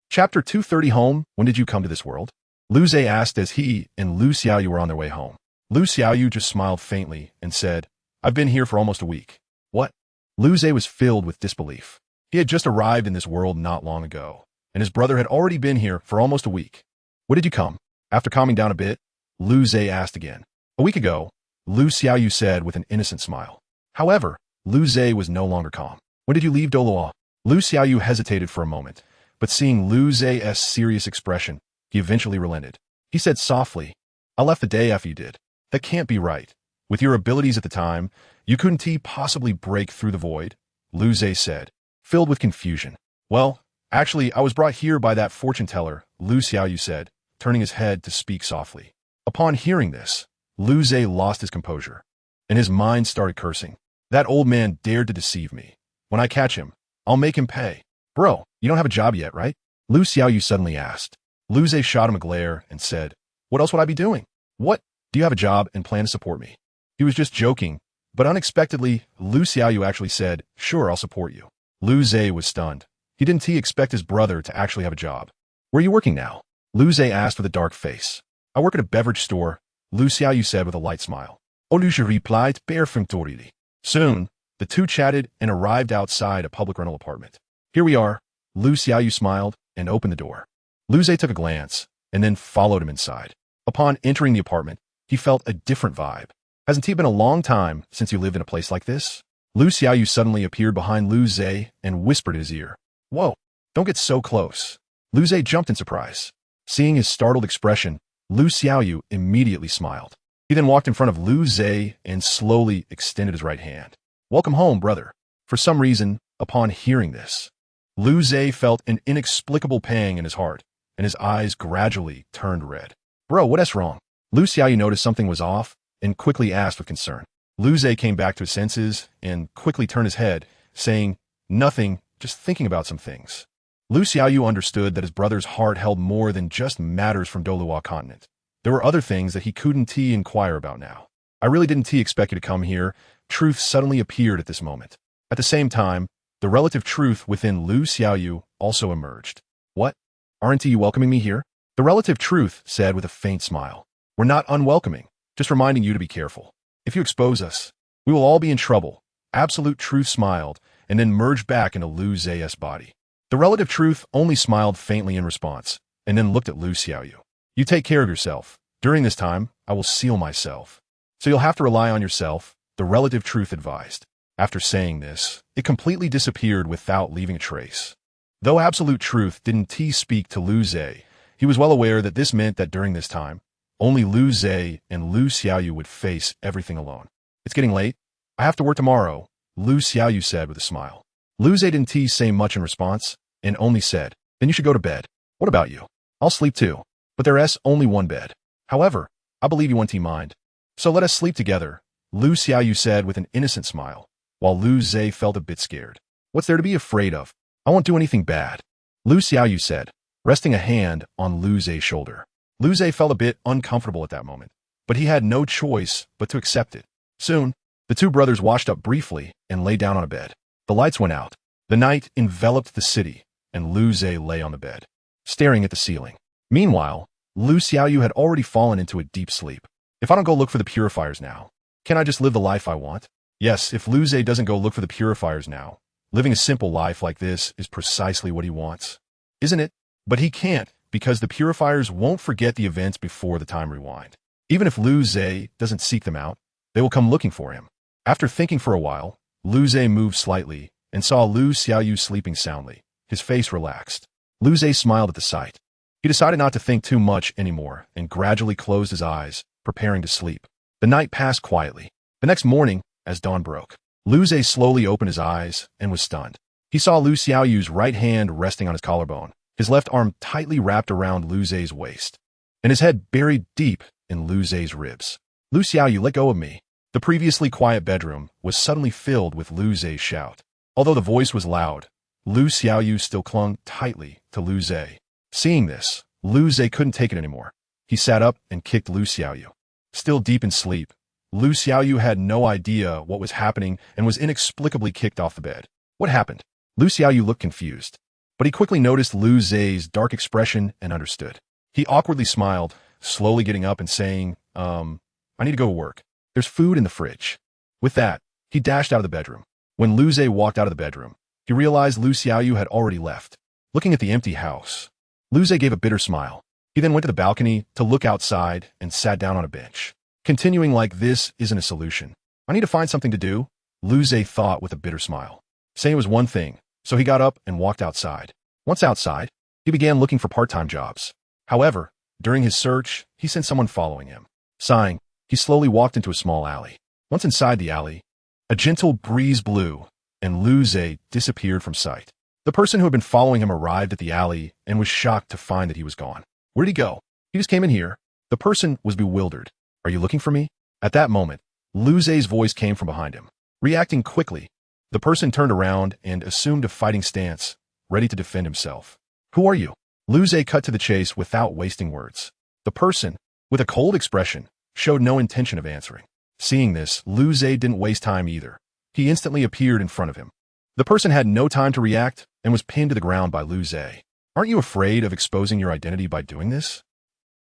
Chapter 230 Home, when did you come to this world? Lu Zhe asked as he and Lu Xiaoyu were on their way home. Lu Xiaoyu just smiled faintly and said, I've been here for almost a week. What? Lu Zhe was filled with disbelief. He had just arrived in this world not long ago, and his brother had already been here for almost a week. When did you come? After calming down a bit, Lu Zhe asked again. A week ago, Lu Xiaoyu said with an innocent smile. However, Lu Zhe was no longer calm. When did you leave Doluo? Lu Xiaoyu hesitated for a moment, but seeing Lu Zhe's serious expression, he eventually relented. He said softly, I left the day after you did. That can't be right. With your abilities at the time, you couldn't possibly break through the void, Lu Zhe said, filled with confusion. Well, actually, I was brought here by that fortune teller, Lu Xiaoyu said, turning his head to speak softly. Upon hearing this, Lu Zhe lost his composure, and his mind started cursing. That old man dared to deceive me. When I catch him, I'll make him pay. Bro, you don't have a job yet, right? Lu Xiaoyu suddenly asked. Lu Zhe shot him a glare and said, what else would I be doing? What? Do you have a job and plan to support me? He was just joking, but unexpectedly, Lu Xiaoyu actually said, sure, I'll support you. Lu Zhe was stunned. He didn't expect his brother to actually have a job. Where are you working now? Lu Zhe asked with a dark face. I work at a beverage store, Lu Xiaoyu said with a light smile. Lu Zhe replied perfunctorily. Soon, the two chatted and arrived outside a public rental apartment. Here we are, Lu Xiaoyu smiled and opened the door. Lu Zhe took a glance and then followed him inside. Upon entering the apartment, he felt a different vibe. Hasn't it been a long time since you lived in a place like this? Lu Xiaoyu suddenly appeared behind Lu Zhe and whispered in his ear. Whoa, don't get so close. Lu Zhe jumped in surprise. Seeing his startled expression, Lu Xiaoyu immediately smiled. He then walked in front of Lu Zhe and slowly extended his right hand. Welcome home, brother. For some reason, upon hearing this, Lu Zhe felt an inexplicable pang in his heart, and his eyes gradually turned red. Bro, what's wrong? Lu Xiaoyu noticed something was off and quickly asked with concern. Lu Zhe came back to his senses and quickly turned his head, saying, nothing, just thinking about some things. Lu Xiaoyu understood that his brother's heart held more than just matters from Dolua continent. There were other things that he couldn't inquire about now. I really didn't expect you to come here. Truth suddenly appeared at this moment. At the same time, the relative truth within Lu Xiaoyu also emerged. What? Aren't you welcoming me here? The relative truth said with a faint smile. We're not unwelcoming, just reminding you to be careful. If you expose us, we will all be in trouble. Absolute truth smiled and then merged back into Lu Zhe's body. The relative truth only smiled faintly in response and then looked at Lu Xiaoyu. You take care of yourself. During this time, I will seal myself. So you'll have to rely on yourself, the relative truth advised. After saying this, it completely disappeared without leaving a trace. Though absolute truth didn't speak to Lu Zhe, he was well aware that this meant that during this time, only Lu Zhe and Lu Xiaoyu would face everything alone. It's getting late. I have to work tomorrow, Lu Xiaoyu said with a smile. Lu Zhe didn't say much in response and only said, then you should go to bed. What about you? I'll sleep too. But there's only one bed. However, I believe you won't mind. So let us sleep together, Lu Xiaoyu said with an innocent smile, while Lu Zhe felt a bit scared. What's there to be afraid of? I won't do anything bad, Lu Xiaoyu said, resting a hand on Lu Zhe's shoulder. Lu Zhe felt a bit uncomfortable at that moment, but he had no choice but to accept it. Soon, the two brothers washed up briefly and lay down on a bed. The lights went out. The night enveloped the city, and Lu Zhe lay on the bed, staring at the ceiling. Meanwhile, Lu Xiaoyu had already fallen into a deep sleep. If I don't go look for the Purifiers now, can I just live the life I want? Yes, if Lu Zhe doesn't go look for the Purifiers now, living a simple life like this is precisely what he wants. Isn't it? But he can't, because the Purifiers won't forget the events before the time rewind. Even if Lu Zhe doesn't seek them out, they will come looking for him. After thinking for a while, Lu Zhe moved slightly and saw Lu Xiaoyu sleeping soundly. His face relaxed. Lu Zhe smiled at the sight. He decided not to think too much anymore and gradually closed his eyes, preparing to sleep. The night passed quietly. The next morning, as dawn broke, Lu Zhe slowly opened his eyes and was stunned. He saw Lu Xiaoyu's right hand resting on his collarbone, his left arm tightly wrapped around Lu Zhe's waist, and his head buried deep in Lu Zhe's ribs. Lu Xiaoyu, let go of me. The previously quiet bedroom was suddenly filled with Lu Zhe's shout. Although the voice was loud, Lu Xiaoyu still clung tightly to Lu Zhe. Seeing this, Lu Zhe couldn't take it anymore. He sat up and kicked Lu Xiaoyu. Still deep in sleep, Lu Xiaoyu had no idea what was happening and was inexplicably kicked off the bed. What happened? Lu Xiaoyu looked confused, but he quickly noticed Lu Zhe's dark expression and understood. He awkwardly smiled, slowly getting up and saying, I need to go to work. There's food in the fridge. With that, he dashed out of the bedroom. When Lu Zhe walked out of the bedroom, he realized Lu Xiaoyu had already left. Looking at the empty house, Lu Zhe gave a bitter smile. He then went to the balcony to look outside and sat down on a bench. Continuing like this isn't a solution. I need to find something to do, Lu Zhe thought with a bitter smile. Saying it was one thing, so he got up and walked outside. Once outside, he began looking for part-time jobs. However, during his search, he sensed someone following him. Sighing, he slowly walked into a small alley. Once inside the alley, a gentle breeze blew, and Lu Zhe disappeared from sight. The person who had been following him arrived at the alley and was shocked to find that he was gone. Where'd he go? He just came in here. The person was bewildered. Are you looking for me? At that moment, Lu Zhe's voice came from behind him. Reacting quickly, the person turned around and assumed a fighting stance, ready to defend himself. Who are you? Liu Ze cut to the chase without wasting words. The person, with a cold expression, showed no intention of answering. Seeing this, Liu Ze didn't waste time either. He instantly appeared in front of him. The person had no time to react and was pinned to the ground by Liu Ze. Aren't you afraid of exposing your identity by doing this?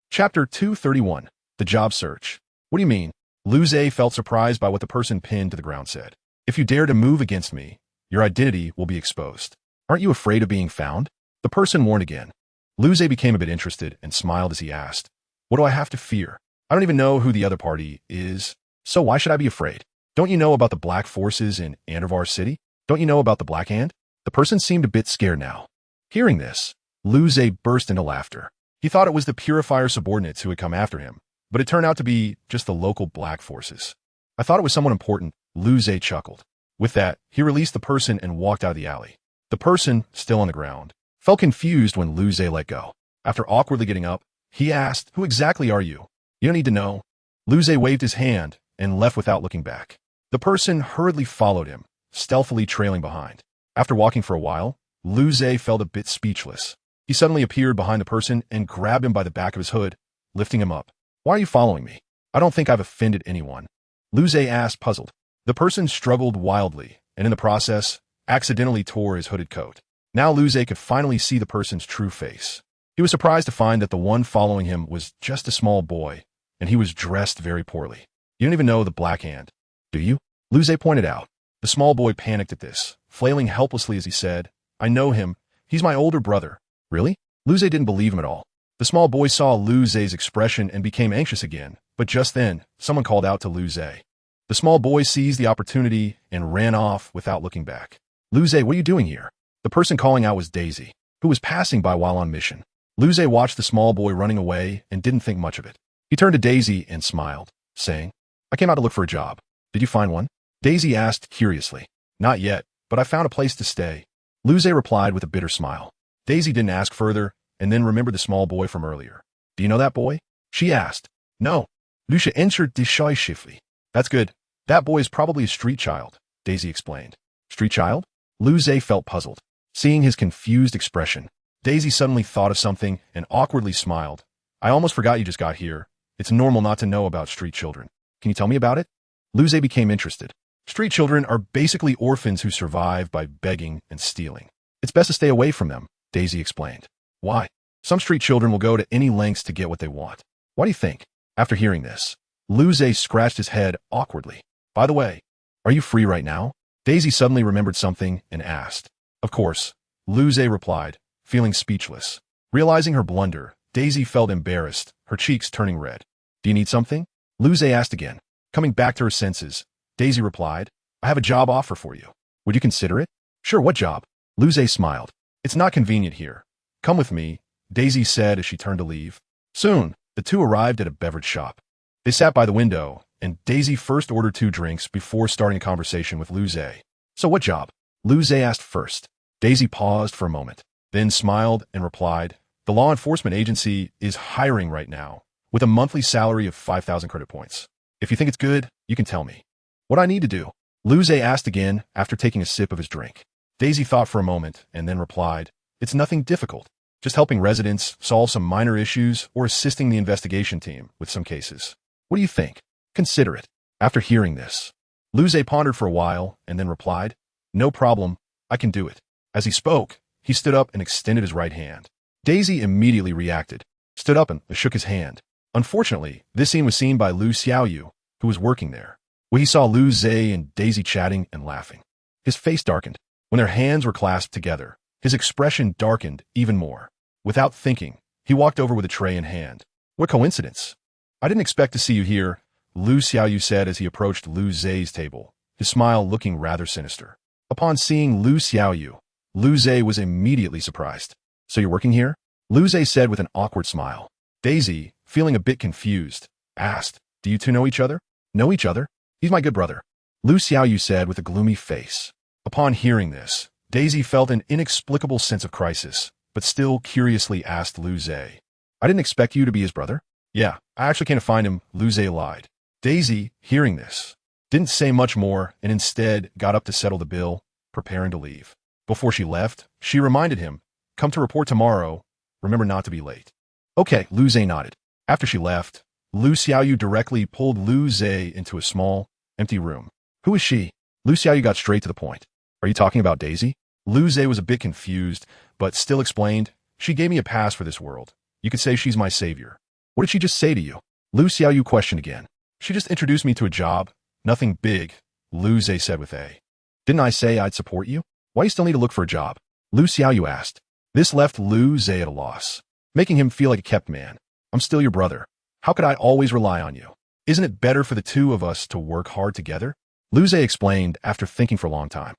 Chapter 231. The Job Search. What do you mean? Liu Ze felt surprised by what the person pinned to the ground said. If you dare to move against me, your identity will be exposed. Aren't you afraid of being found? The person warned again. Liu Ze became a bit interested and smiled as he asked, what do I have to fear? I don't even know who the other party is, so why should I be afraid? Don't you know about the Black Forces in Andervar City? Don't you know about the Black Hand? The person seemed a bit scared now. Hearing this, Liu Ze burst into laughter. He thought it was the Purifier subordinates who had come after him, but it turned out to be just the local Black Forces. I thought it was someone important, Liu Ze chuckled. With that, he released the person and walked out of the alley. The person, still on the ground, felt confused when Liu Ze let go. After awkwardly getting up, he asked, who exactly are you? You don't need to know. Liu Ze waved his hand and left without looking back. The person hurriedly followed him, stealthily trailing behind. After walking for a while, Liu Ze felt a bit speechless. He suddenly appeared behind the person and grabbed him by the back of his hood, lifting him up. Why are you following me? I don't think I've offended anyone. Liu Ze asked, puzzled. The person struggled wildly, and in the process, accidentally tore his hooded coat. Now Liu Ze could finally see the person's true face. He was surprised to find that the one following him was just a small boy, and he was dressed very poorly. You don't even know the Black Hand, do you? Liu Ze pointed out. The small boy panicked at this, flailing helplessly as he said, I know him. He's my older brother. Really? Liu Ze didn't believe him at all. The small boy saw Liu Ze's expression and became anxious again, but just then, someone called out to Liu Ze. The small boy seized the opportunity and ran off without looking back. Liu Ze, what are you doing here? The person calling out was Daisy, who was passing by while on mission. Liu Ze watched the small boy running away and didn't think much of it. He turned to Daisy and smiled, saying, I came out to look for a job. Did you find one? Daisy asked curiously. Not yet, but I found a place to stay. Liu Ze replied with a bitter smile. Daisy didn't ask further, and then remembered the small boy from earlier. Do you know that boy? She asked. No. Lucia answered decisively. That's good. That boy is probably a street child, Daisy explained. Street child? Liu Ze felt puzzled. Seeing his confused expression, Daisy suddenly thought of something and awkwardly smiled. I almost forgot you just got here. It's normal not to know about street children. Can you tell me about it? Liu Ze became interested. Street children are basically orphans who survive by begging and stealing. It's best to stay away from them, Daisy explained. Why? Some street children will go to any lengths to get what they want. What do you think? After hearing this, Liu Ze scratched his head awkwardly. By the way, are you free right now? Daisy suddenly remembered something and asked. Of course, Liu Ze replied, feeling speechless. Realizing her blunder, Daisy felt embarrassed, her cheeks turning red. Do you need something? Liu Ze asked again. Coming back to her senses, Daisy replied, I have a job offer for you. Would you consider it? Sure, what job? Liu Ze smiled. It's not convenient here. Come with me, Daisy said as she turned to leave. Soon, the two arrived at a beverage shop. They sat by the window, and Daisy first ordered 2 drinks before starting a conversation with Liu Ze. So what job? Liu Ze asked first. Daisy paused for a moment, then smiled and replied, the law enforcement agency is hiring right now, with a monthly salary of 5,000 credit points. If you think it's good, you can tell me. What I need to do? Liu Ze asked again after taking a sip of his drink. Daisy thought for a moment and then replied, it's nothing difficult. Just helping residents solve some minor issues or assisting the investigation team with some cases. What do you think? Consider it. After hearing this, Liu Ze pondered for a while and then replied, no problem, I can do it. As he spoke, he stood up and extended his right hand. Daisy immediately reacted, stood up and shook his hand. Unfortunately, this scene was seen by Liu Xiaoyu, who was working there, where he saw Liu Ze and Daisy chatting and laughing. His face darkened. When their hands were clasped together, his expression darkened even more. Without thinking, he walked over with a tray in hand. What coincidence! I didn't expect to see you here, Liu Xiaoyu said as he approached Liu Ze's table, his smile looking rather sinister. Upon seeing Liu Xiaoyu, Liu Ze was immediately surprised. So you're working here? Liu Ze said with an awkward smile. Daisy, feeling a bit confused, asked, do you two know each other? Know each other? He's my good brother, Liu Xiaoyu said with a gloomy face. Upon hearing this, Daisy felt an inexplicable sense of crisis, but still curiously asked Liu Ze. I didn't expect you to be his brother? Yeah, I actually came to find him, Liu Ze lied. Daisy, hearing this, didn't say much more, and instead got up to settle the bill, preparing to leave. Before she left, she reminded him, "Come to report tomorrow. Remember not to be late." Okay, Lu Zhe nodded. After she left, Lu Xiaoyu directly pulled Lu Zhe into a small, empty room. "Who is she?" Lu Xiaoyu got straight to the point. "Are you talking about Daisy?" Lu Zhe was a bit confused, but still explained, "She gave me a pass for this world. You could say she's my savior." "What did she just say to you?" Lu Xiaoyu questioned again. "She just introduced me to a job. Nothing big," Lu Zhe said with a. "Didn't I say I'd support you? Why you still need to look for a job?" Lu Xiaoyu asked. This left Lu Zhe at a loss, making him feel like a kept man. "I'm still your brother. How could I always rely on you? Isn't it better for the two of us to work hard together?" Lu Zhe explained after thinking for a long time.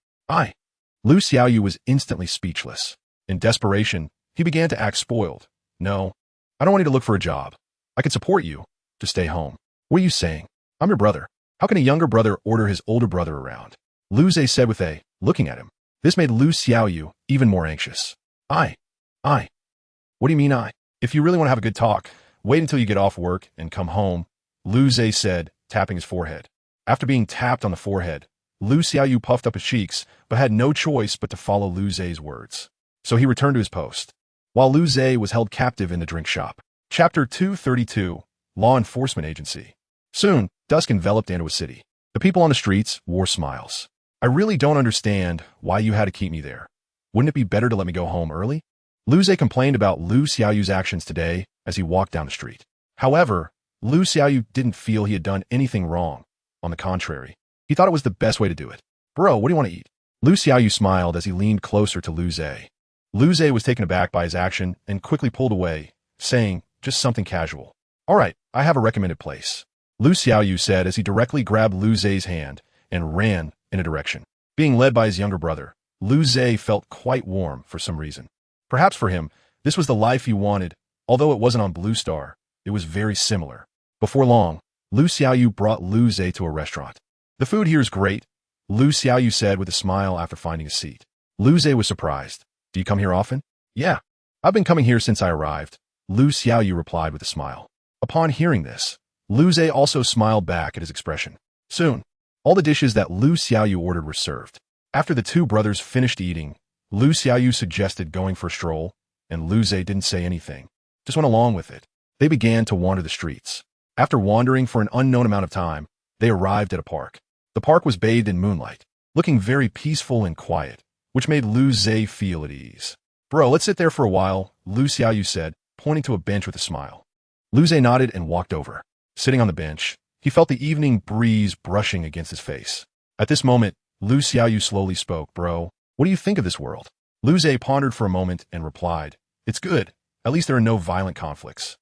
Lu Xiaoyu was instantly speechless. In desperation, he began to act spoiled. "No, I don't want you to look for a job. I could support you. Just stay home." "What are you saying? I'm your brother. How can a younger brother order his older brother around?" Lu Zhe said with a, looking at him. This made Lu Xiaoyu even more anxious. I. What do you mean I? If you really want to have a good talk, wait until you get off work and come home, Lu Zhe said, tapping his forehead. After being tapped on the forehead, Lu Xiaoyu puffed up his cheeks, but had no choice but to follow Lu Zhe's words. So he returned to his post, while Lu Zhe was held captive in the drink shop. Chapter 232, Law Enforcement Agency. Soon, dusk enveloped Anhui City. The people on the streets wore smiles. "I really don't understand why you had to keep me there. Wouldn't it be better to let me go home early?" Lu Zhe complained about Lu Xiaoyu's actions today as he walked down the street. However, Lu Xiaoyu didn't feel he had done anything wrong. On the contrary, he thought it was the best way to do it. "Bro, what do you want to eat?" Lu Xiaoyu smiled as he leaned closer to Lu Zhe. Lu Zhe was taken aback by his action and quickly pulled away, saying, "Just something casual." "All right, I have a recommended place," Lu Xiaoyu said as he directly grabbed Lu Zhe's hand and ran in a direction. Being led by his younger brother, Lu Zhe felt quite warm for some reason. Perhaps for him, this was the life he wanted. Although it wasn't on Blue Star, it was very similar. Before long, Lu Xiaoyu brought Lu Zhe to a restaurant. "The food here is great," Lu Xiaoyu said with a smile after finding a seat. Lu Zhe was surprised. "Do you come here often?" "Yeah, I've been coming here since I arrived," Lu Xiaoyu replied with a smile. Upon hearing this, Lu Zhe also smiled back at his expression. Soon, all the dishes that Lu Xiaoyu ordered were served. After the two brothers finished eating, Lu Xiaoyu suggested going for a stroll, and Lu Zhe didn't say anything, just went along with it. They began to wander the streets. After wandering for an unknown amount of time, they arrived at a park. The park was bathed in moonlight, looking very peaceful and quiet, which made Lu Zhe feel at ease. "Bro, let's sit there for a while," Lu Xiaoyu said, pointing to a bench with a smile. Lu Zhe nodded and walked over. Sitting on the bench, he felt the evening breeze brushing against his face. At this moment, Lu Xiaoyu slowly spoke. "Bro, what do you think of this world?" Lu Zhe pondered for a moment and replied, "It's good. At least there are no violent conflicts."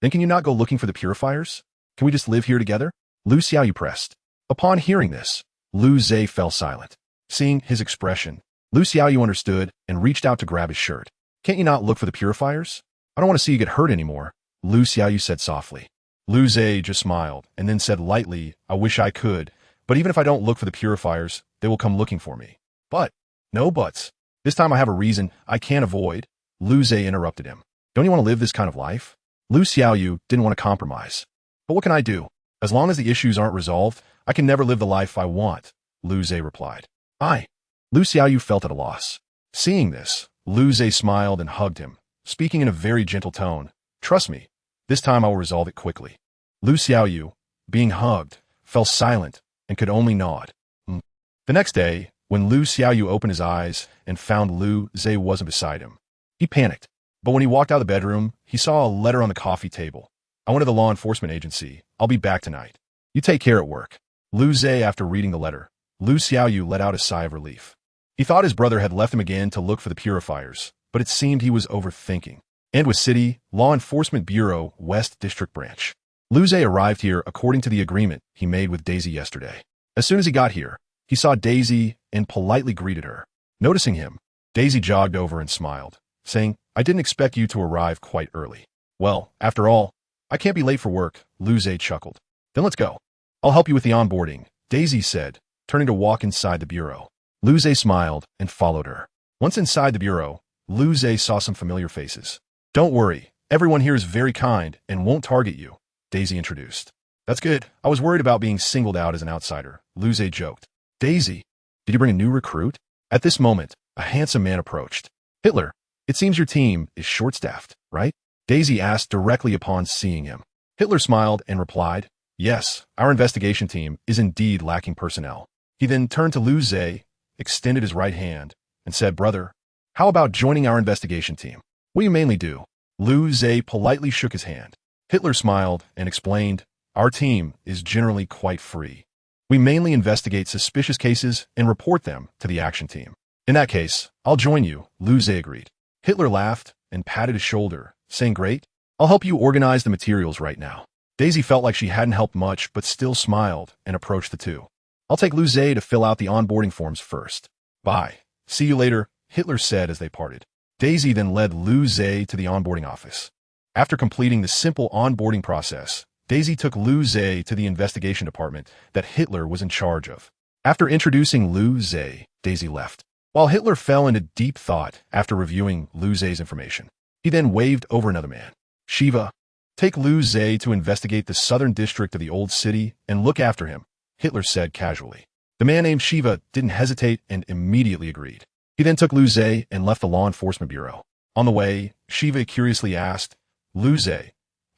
"Then can you not go looking for the Purifiers? Can we just live here together?" Lu Xiaoyu pressed. Upon hearing this, Lu Zhe fell silent. Seeing his expression, Lu Xiaoyu understood and reached out to grab his shirt. "Can't you not look for the Purifiers? I don't want to see you get hurt anymore," Lu Xiaoyu said softly. Lu Zhe just smiled and then said lightly, "I wish I could, but even if I don't look for the Purifiers, they will come looking for me." "But, no buts. This time I have a reason I can't avoid," Lu Zhe interrupted him. "Don't you want to live this kind of life?" Lu Xiaoyu didn't want to compromise. "But what can I do? As long as the issues aren't resolved, I can never live the life I want," Lu Zhe replied. Lu Xiaoyu felt at a loss. Seeing this, Lu Zhe smiled and hugged him, speaking in a very gentle tone. "Trust me, this time I will resolve it quickly." Lu Xiaoyu, being hugged, fell silent and could only nod. The next day, when Lu Xiaoyu opened his eyes and found Lu Zhe wasn't beside him, he panicked. But when he walked out of the bedroom, he saw a letter on the coffee table. "I went to the law enforcement agency. I'll be back tonight. You take care at work." Lu Zhe, after reading the letter, Lu Xiaoyu let out a sigh of relief. He thought his brother had left him again to look for the Purifiers, but it seemed he was overthinking. Anhui City, Law Enforcement Bureau, West District Branch. Lu Zhe arrived here according to the agreement he made with Daisy yesterday. As soon as he got here, he saw Daisy and politely greeted her. Noticing him, Daisy jogged over and smiled, saying, "I didn't expect you to arrive quite early." "Well, after all, I can't be late for work," Lu Zhe chuckled. "Then let's go. I'll help you with the onboarding," Daisy said, turning to walk inside the bureau. Lu Zhe smiled and followed her. Once inside the bureau, Lu Zhe saw some familiar faces. "Don't worry, everyone here is very kind and won't target you," Daisy introduced. That's good. I was worried about being singled out as an outsider, Luce joked. Daisy, did you bring a new recruit? At this moment, a handsome man approached. Hitler, it seems your team is short-staffed, right? Daisy asked directly upon seeing him. Hitler smiled and replied, yes, our investigation team is indeed lacking personnel. He then turned to Luce, extended his right hand, and said, brother, how about joining our investigation team? What do you mainly do? Luce politely shook his hand. Hitler smiled and explained, our team is generally quite free. We mainly investigate suspicious cases and report them to the action team. In that case, I'll join you, Luce agreed. Hitler laughed and patted his shoulder, saying, great, I'll help you organize the materials right now. Daisy felt like she hadn't helped much, but still smiled and approached the two. I'll take Luce to fill out the onboarding forms first. Bye. See you later, Hitler said as they parted. Daisy then led Luce to the onboarding office. After completing the simple onboarding process, Daisy took Luce to the investigation department that Hitler was in charge of. After introducing Luce, Daisy left. While Hitler fell into deep thought after reviewing Luce's information, he then waved over another man. Shiva, take Luce to investigate the southern district of the old city and look after him, Hitler said casually. The man named Shiva didn't hesitate and immediately agreed. He then took Luce and left the law enforcement bureau. On the way, Shiva curiously asked, Luce,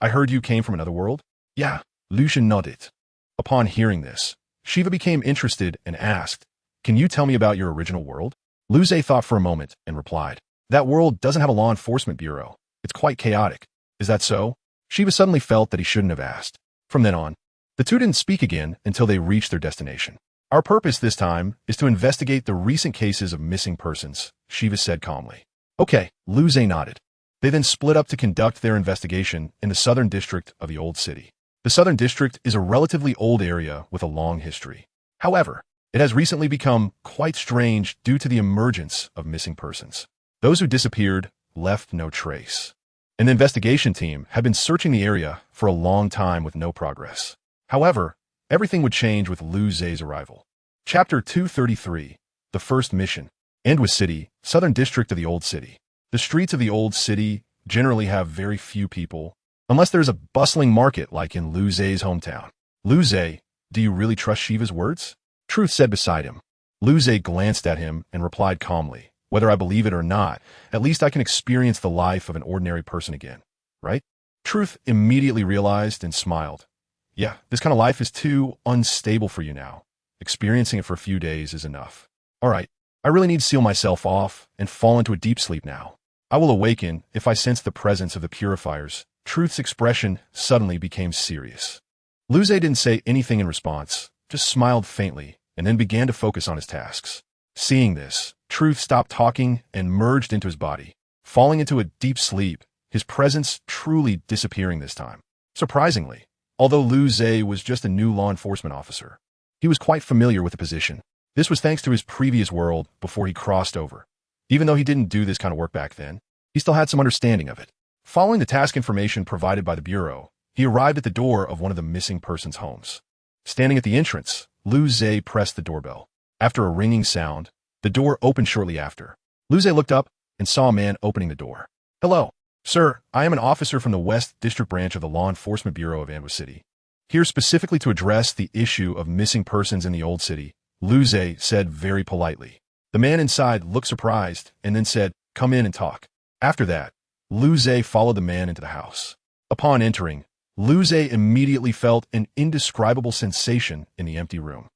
I heard you came from another world? Yeah, Luce nodded. Upon hearing this, Shiva became interested and asked, can you tell me about your original world? Luce thought for a moment and replied, that world doesn't have a law enforcement bureau. It's quite chaotic. Is that so? Shiva suddenly felt that he shouldn't have asked. From then on, the two didn't speak again until they reached their destination. Our purpose this time is to investigate the recent cases of missing persons, Shiva said calmly. Okay, Luce nodded. They then split up to conduct their investigation in the southern district of the old city. The southern district is a relatively old area with a long history. However, it has recently become quite strange due to the emergence of missing persons. Those who disappeared left no trace. And the investigation team had been searching the area for a long time with no progress. However, everything would change with Luce's arrival. Chapter 233, The First Mission. Andwa City, southern district of the old city. The streets of the old city generally have very few people, unless there's a bustling market like in Luce's hometown. Luce, do you really trust Shiva's words? Truth said beside him. Luce glanced at him and replied calmly, whether I believe it or not, at least I can experience the life of an ordinary person again, right? Truth immediately realized and smiled. Yeah, this kind of life is too unstable for you now. Experiencing it for a few days is enough. All right, I really need to seal myself off and fall into a deep sleep now. I will awaken if I sense the presence of the Purifiers. Truth's expression suddenly became serious. Luce didn't say anything in response, just smiled faintly, and then began to focus on his tasks. Seeing this, Truth stopped talking and merged into his body, falling into a deep sleep, his presence truly disappearing this time. Surprisingly, although Luce was just a new law enforcement officer, he was quite familiar with the position. This was thanks to his previous world before he crossed over. Even though he didn't do this kind of work back then, he still had some understanding of it. Following the task information provided by the Bureau, he arrived at the door of one of the missing persons' homes. Standing at the entrance, Luce pressed the doorbell. After a ringing sound, the door opened shortly after. Luce looked up and saw a man opening the door. Hello, sir, I am an officer from the West District Branch of the Law Enforcement Bureau of Andwa City. Here specifically to address the issue of missing persons in the old city, Luce said very politely. The man inside looked surprised and then said, come in and talk. After that, Luce followed the man into the house. Upon entering, Luce immediately felt an indescribable sensation in the empty room.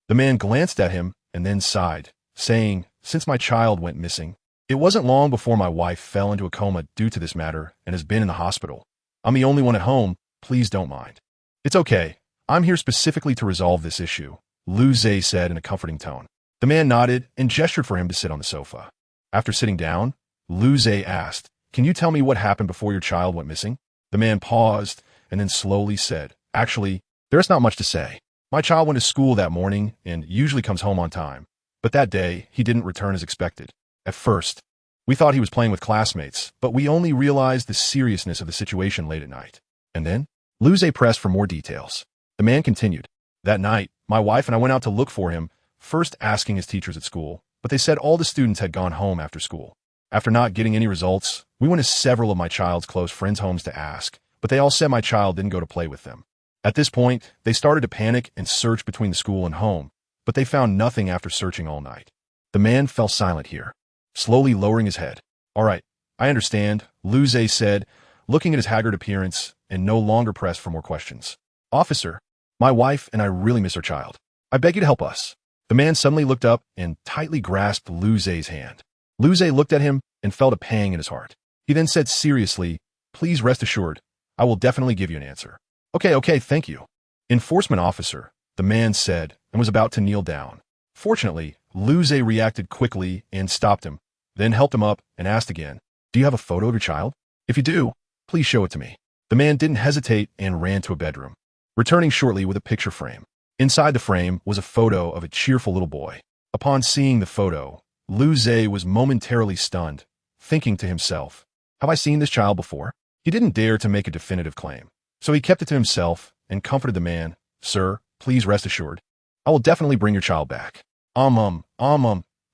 The man glanced at him and then sighed, saying, since my child went missing, it wasn't long before my wife fell into a coma due to this matter and has been in the hospital. I'm the only one at home, please don't mind. It's okay, I'm here specifically to resolve this issue, Luce said in a comforting tone. The man nodded and gestured for him to sit on the sofa. After sitting down, Luce asked, can you tell me what happened before your child went missing? The man paused and then slowly said, actually, there's not much to say. My child went to school that morning and usually comes home on time, but that day he didn't return as expected. At first, we thought he was playing with classmates, but we only realized the seriousness of the situation late at night. And then, Luce pressed for more details. The man continued, that night, my wife and I went out to look for him, first asking his teachers at school, but they said all the students had gone home after school. After not getting any results, we went to several of my child's close friends' homes to ask, but they all said my child didn't go to play with them. At this point, they started to panic and search between the school and home, but they found nothing after searching all night. The man fell silent here, slowly lowering his head. All right, I understand, Lu Zhe said, looking at his haggard appearance and no longer pressed for more questions. Officer, my wife and I really miss our child. I beg you to help us. The man suddenly looked up and tightly grasped Lu Zhe's hand. Lu Zhe looked at him and felt a pang in his heart. He then said seriously, please rest assured, I will definitely give you an answer. Okay, thank you. Enforcement officer, the man said, and was about to kneel down. Fortunately, Lu Zhe reacted quickly and stopped him, then helped him up and asked again, do you have a photo of your child? If you do, please show it to me. The man didn't hesitate and ran to a bedroom, returning shortly with a picture frame. Inside the frame was a photo of a cheerful little boy. Upon seeing the photo, Lu Zhe was momentarily stunned, thinking to himself, have I seen this child before? He didn't dare to make a definitive claim, so he kept it to himself and comforted the man, sir, please rest assured. I will definitely bring your child back. The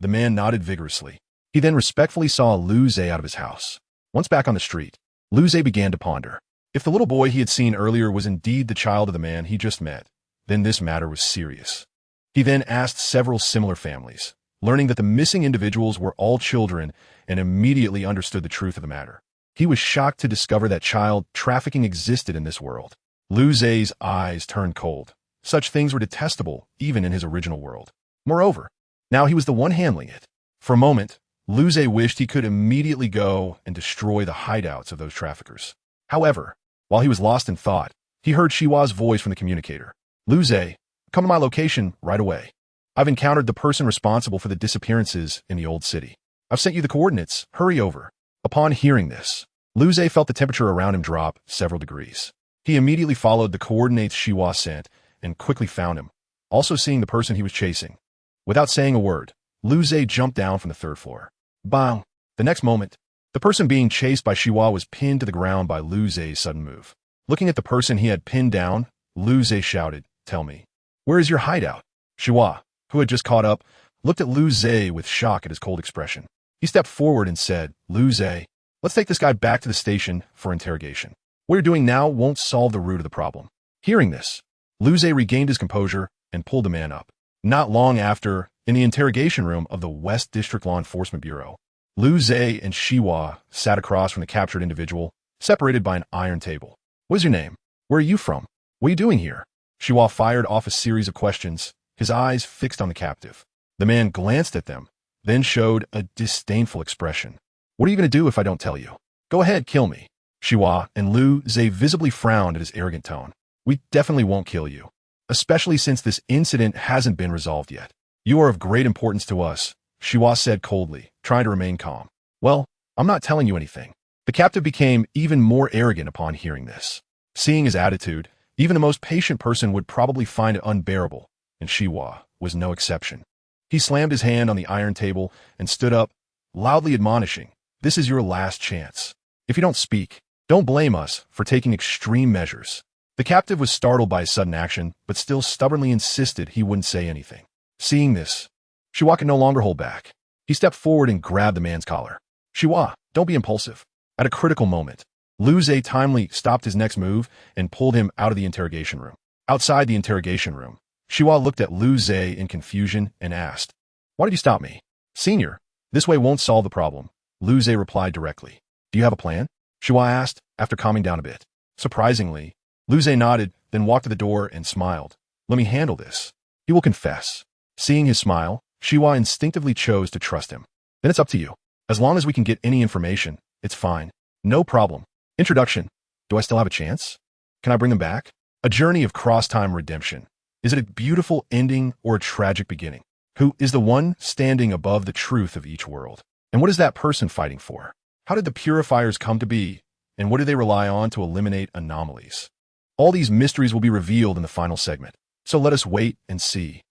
man nodded vigorously. He then respectfully saw Lu Zhe out of his house. Once back on the street, Lu Zhe began to ponder. If the little boy he had seen earlier was indeed the child of the man he just met, then this matter was serious. He then asked several similar families, learning that the missing individuals were all children, and immediately understood the truth of the matter. He was shocked to discover that child trafficking existed in this world. Lu Zhe's eyes turned cold. Such things were detestable even in his original world. Moreover, now he was the one handling it. For a moment, Lu Zhe wished he could immediately go and destroy the hideouts of those traffickers. However, while he was lost in thought, he heard Shihua's voice from the communicator. Lu Zhe, come to my location right away. I've encountered the person responsible for the disappearances in the old city. I've sent you the coordinates. Hurry over. Upon hearing this, Lu Zhe felt the temperature around him drop several degrees. He immediately followed the coordinates Shihua sent and quickly found him, also seeing the person he was chasing. Without saying a word, Lu Zhe jumped down from the third floor. Bang! The next moment, the person being chased by Shihua was pinned to the ground by Lu Zhe's sudden move. Looking at the person he had pinned down, Lu Zhe shouted, tell me, where is your hideout? Shihua, who had just caught up, looked at Lu Zhe with shock at his cold expression. He stepped forward and said, Lu Zhe, let's take this guy back to the station for interrogation. What you're doing now won't solve the root of the problem. Hearing this, Lu Zhe regained his composure and pulled the man up. Not long after, in the interrogation room of the West District Law Enforcement Bureau, Lu Zhe and Shihua sat across from the captured individual, separated by an iron table. What is your name? Where are you from? What are you doing here? Shihua fired off a series of questions, his eyes fixed on the captive. The man glanced at them, then showed a disdainful expression. What are you going to do if I don't tell you? Go ahead, kill me. Shihua and Lu Zhe visibly frowned at his arrogant tone. We definitely won't kill you, especially since this incident hasn't been resolved yet. You are of great importance to us, Shihua said coldly, trying to remain calm. Well, I'm not telling you anything. The captive became even more arrogant upon hearing this. Seeing his attitude, even the most patient person would probably find it unbearable, and Shihua was no exception. He slammed his hand on the iron table and stood up, loudly admonishing, this is your last chance. If you don't speak, don't blame us for taking extreme measures. The captive was startled by his sudden action, but still stubbornly insisted he wouldn't say anything. Seeing this, Shihua could no longer hold back. He stepped forward and grabbed the man's collar. Shihua, don't be impulsive. At a critical moment, Lu Zhe timely stopped his next move and pulled him out of the interrogation room. Outside the interrogation room, Shihua looked at Lu Zhe in confusion and asked, why did you stop me? Senior, this way won't solve the problem. Lu Zhe replied directly. Do you have a plan? Shihua asked, after calming down a bit. Surprisingly, Lu Zhe nodded, then walked to the door and smiled. Let me handle this. He will confess. Seeing his smile, Shihua instinctively chose to trust him. Then it's up to you. As long as we can get any information, it's fine. No problem. Introduction. Do I still have a chance? Can I bring them back? A journey of cross-time redemption. Is it a beautiful ending or a tragic beginning? Who is the one standing above the truth of each world? And what is that person fighting for? How did the Purifiers come to be? And what do they rely on to eliminate anomalies? All these mysteries will be revealed in the final segment. So let us wait and see.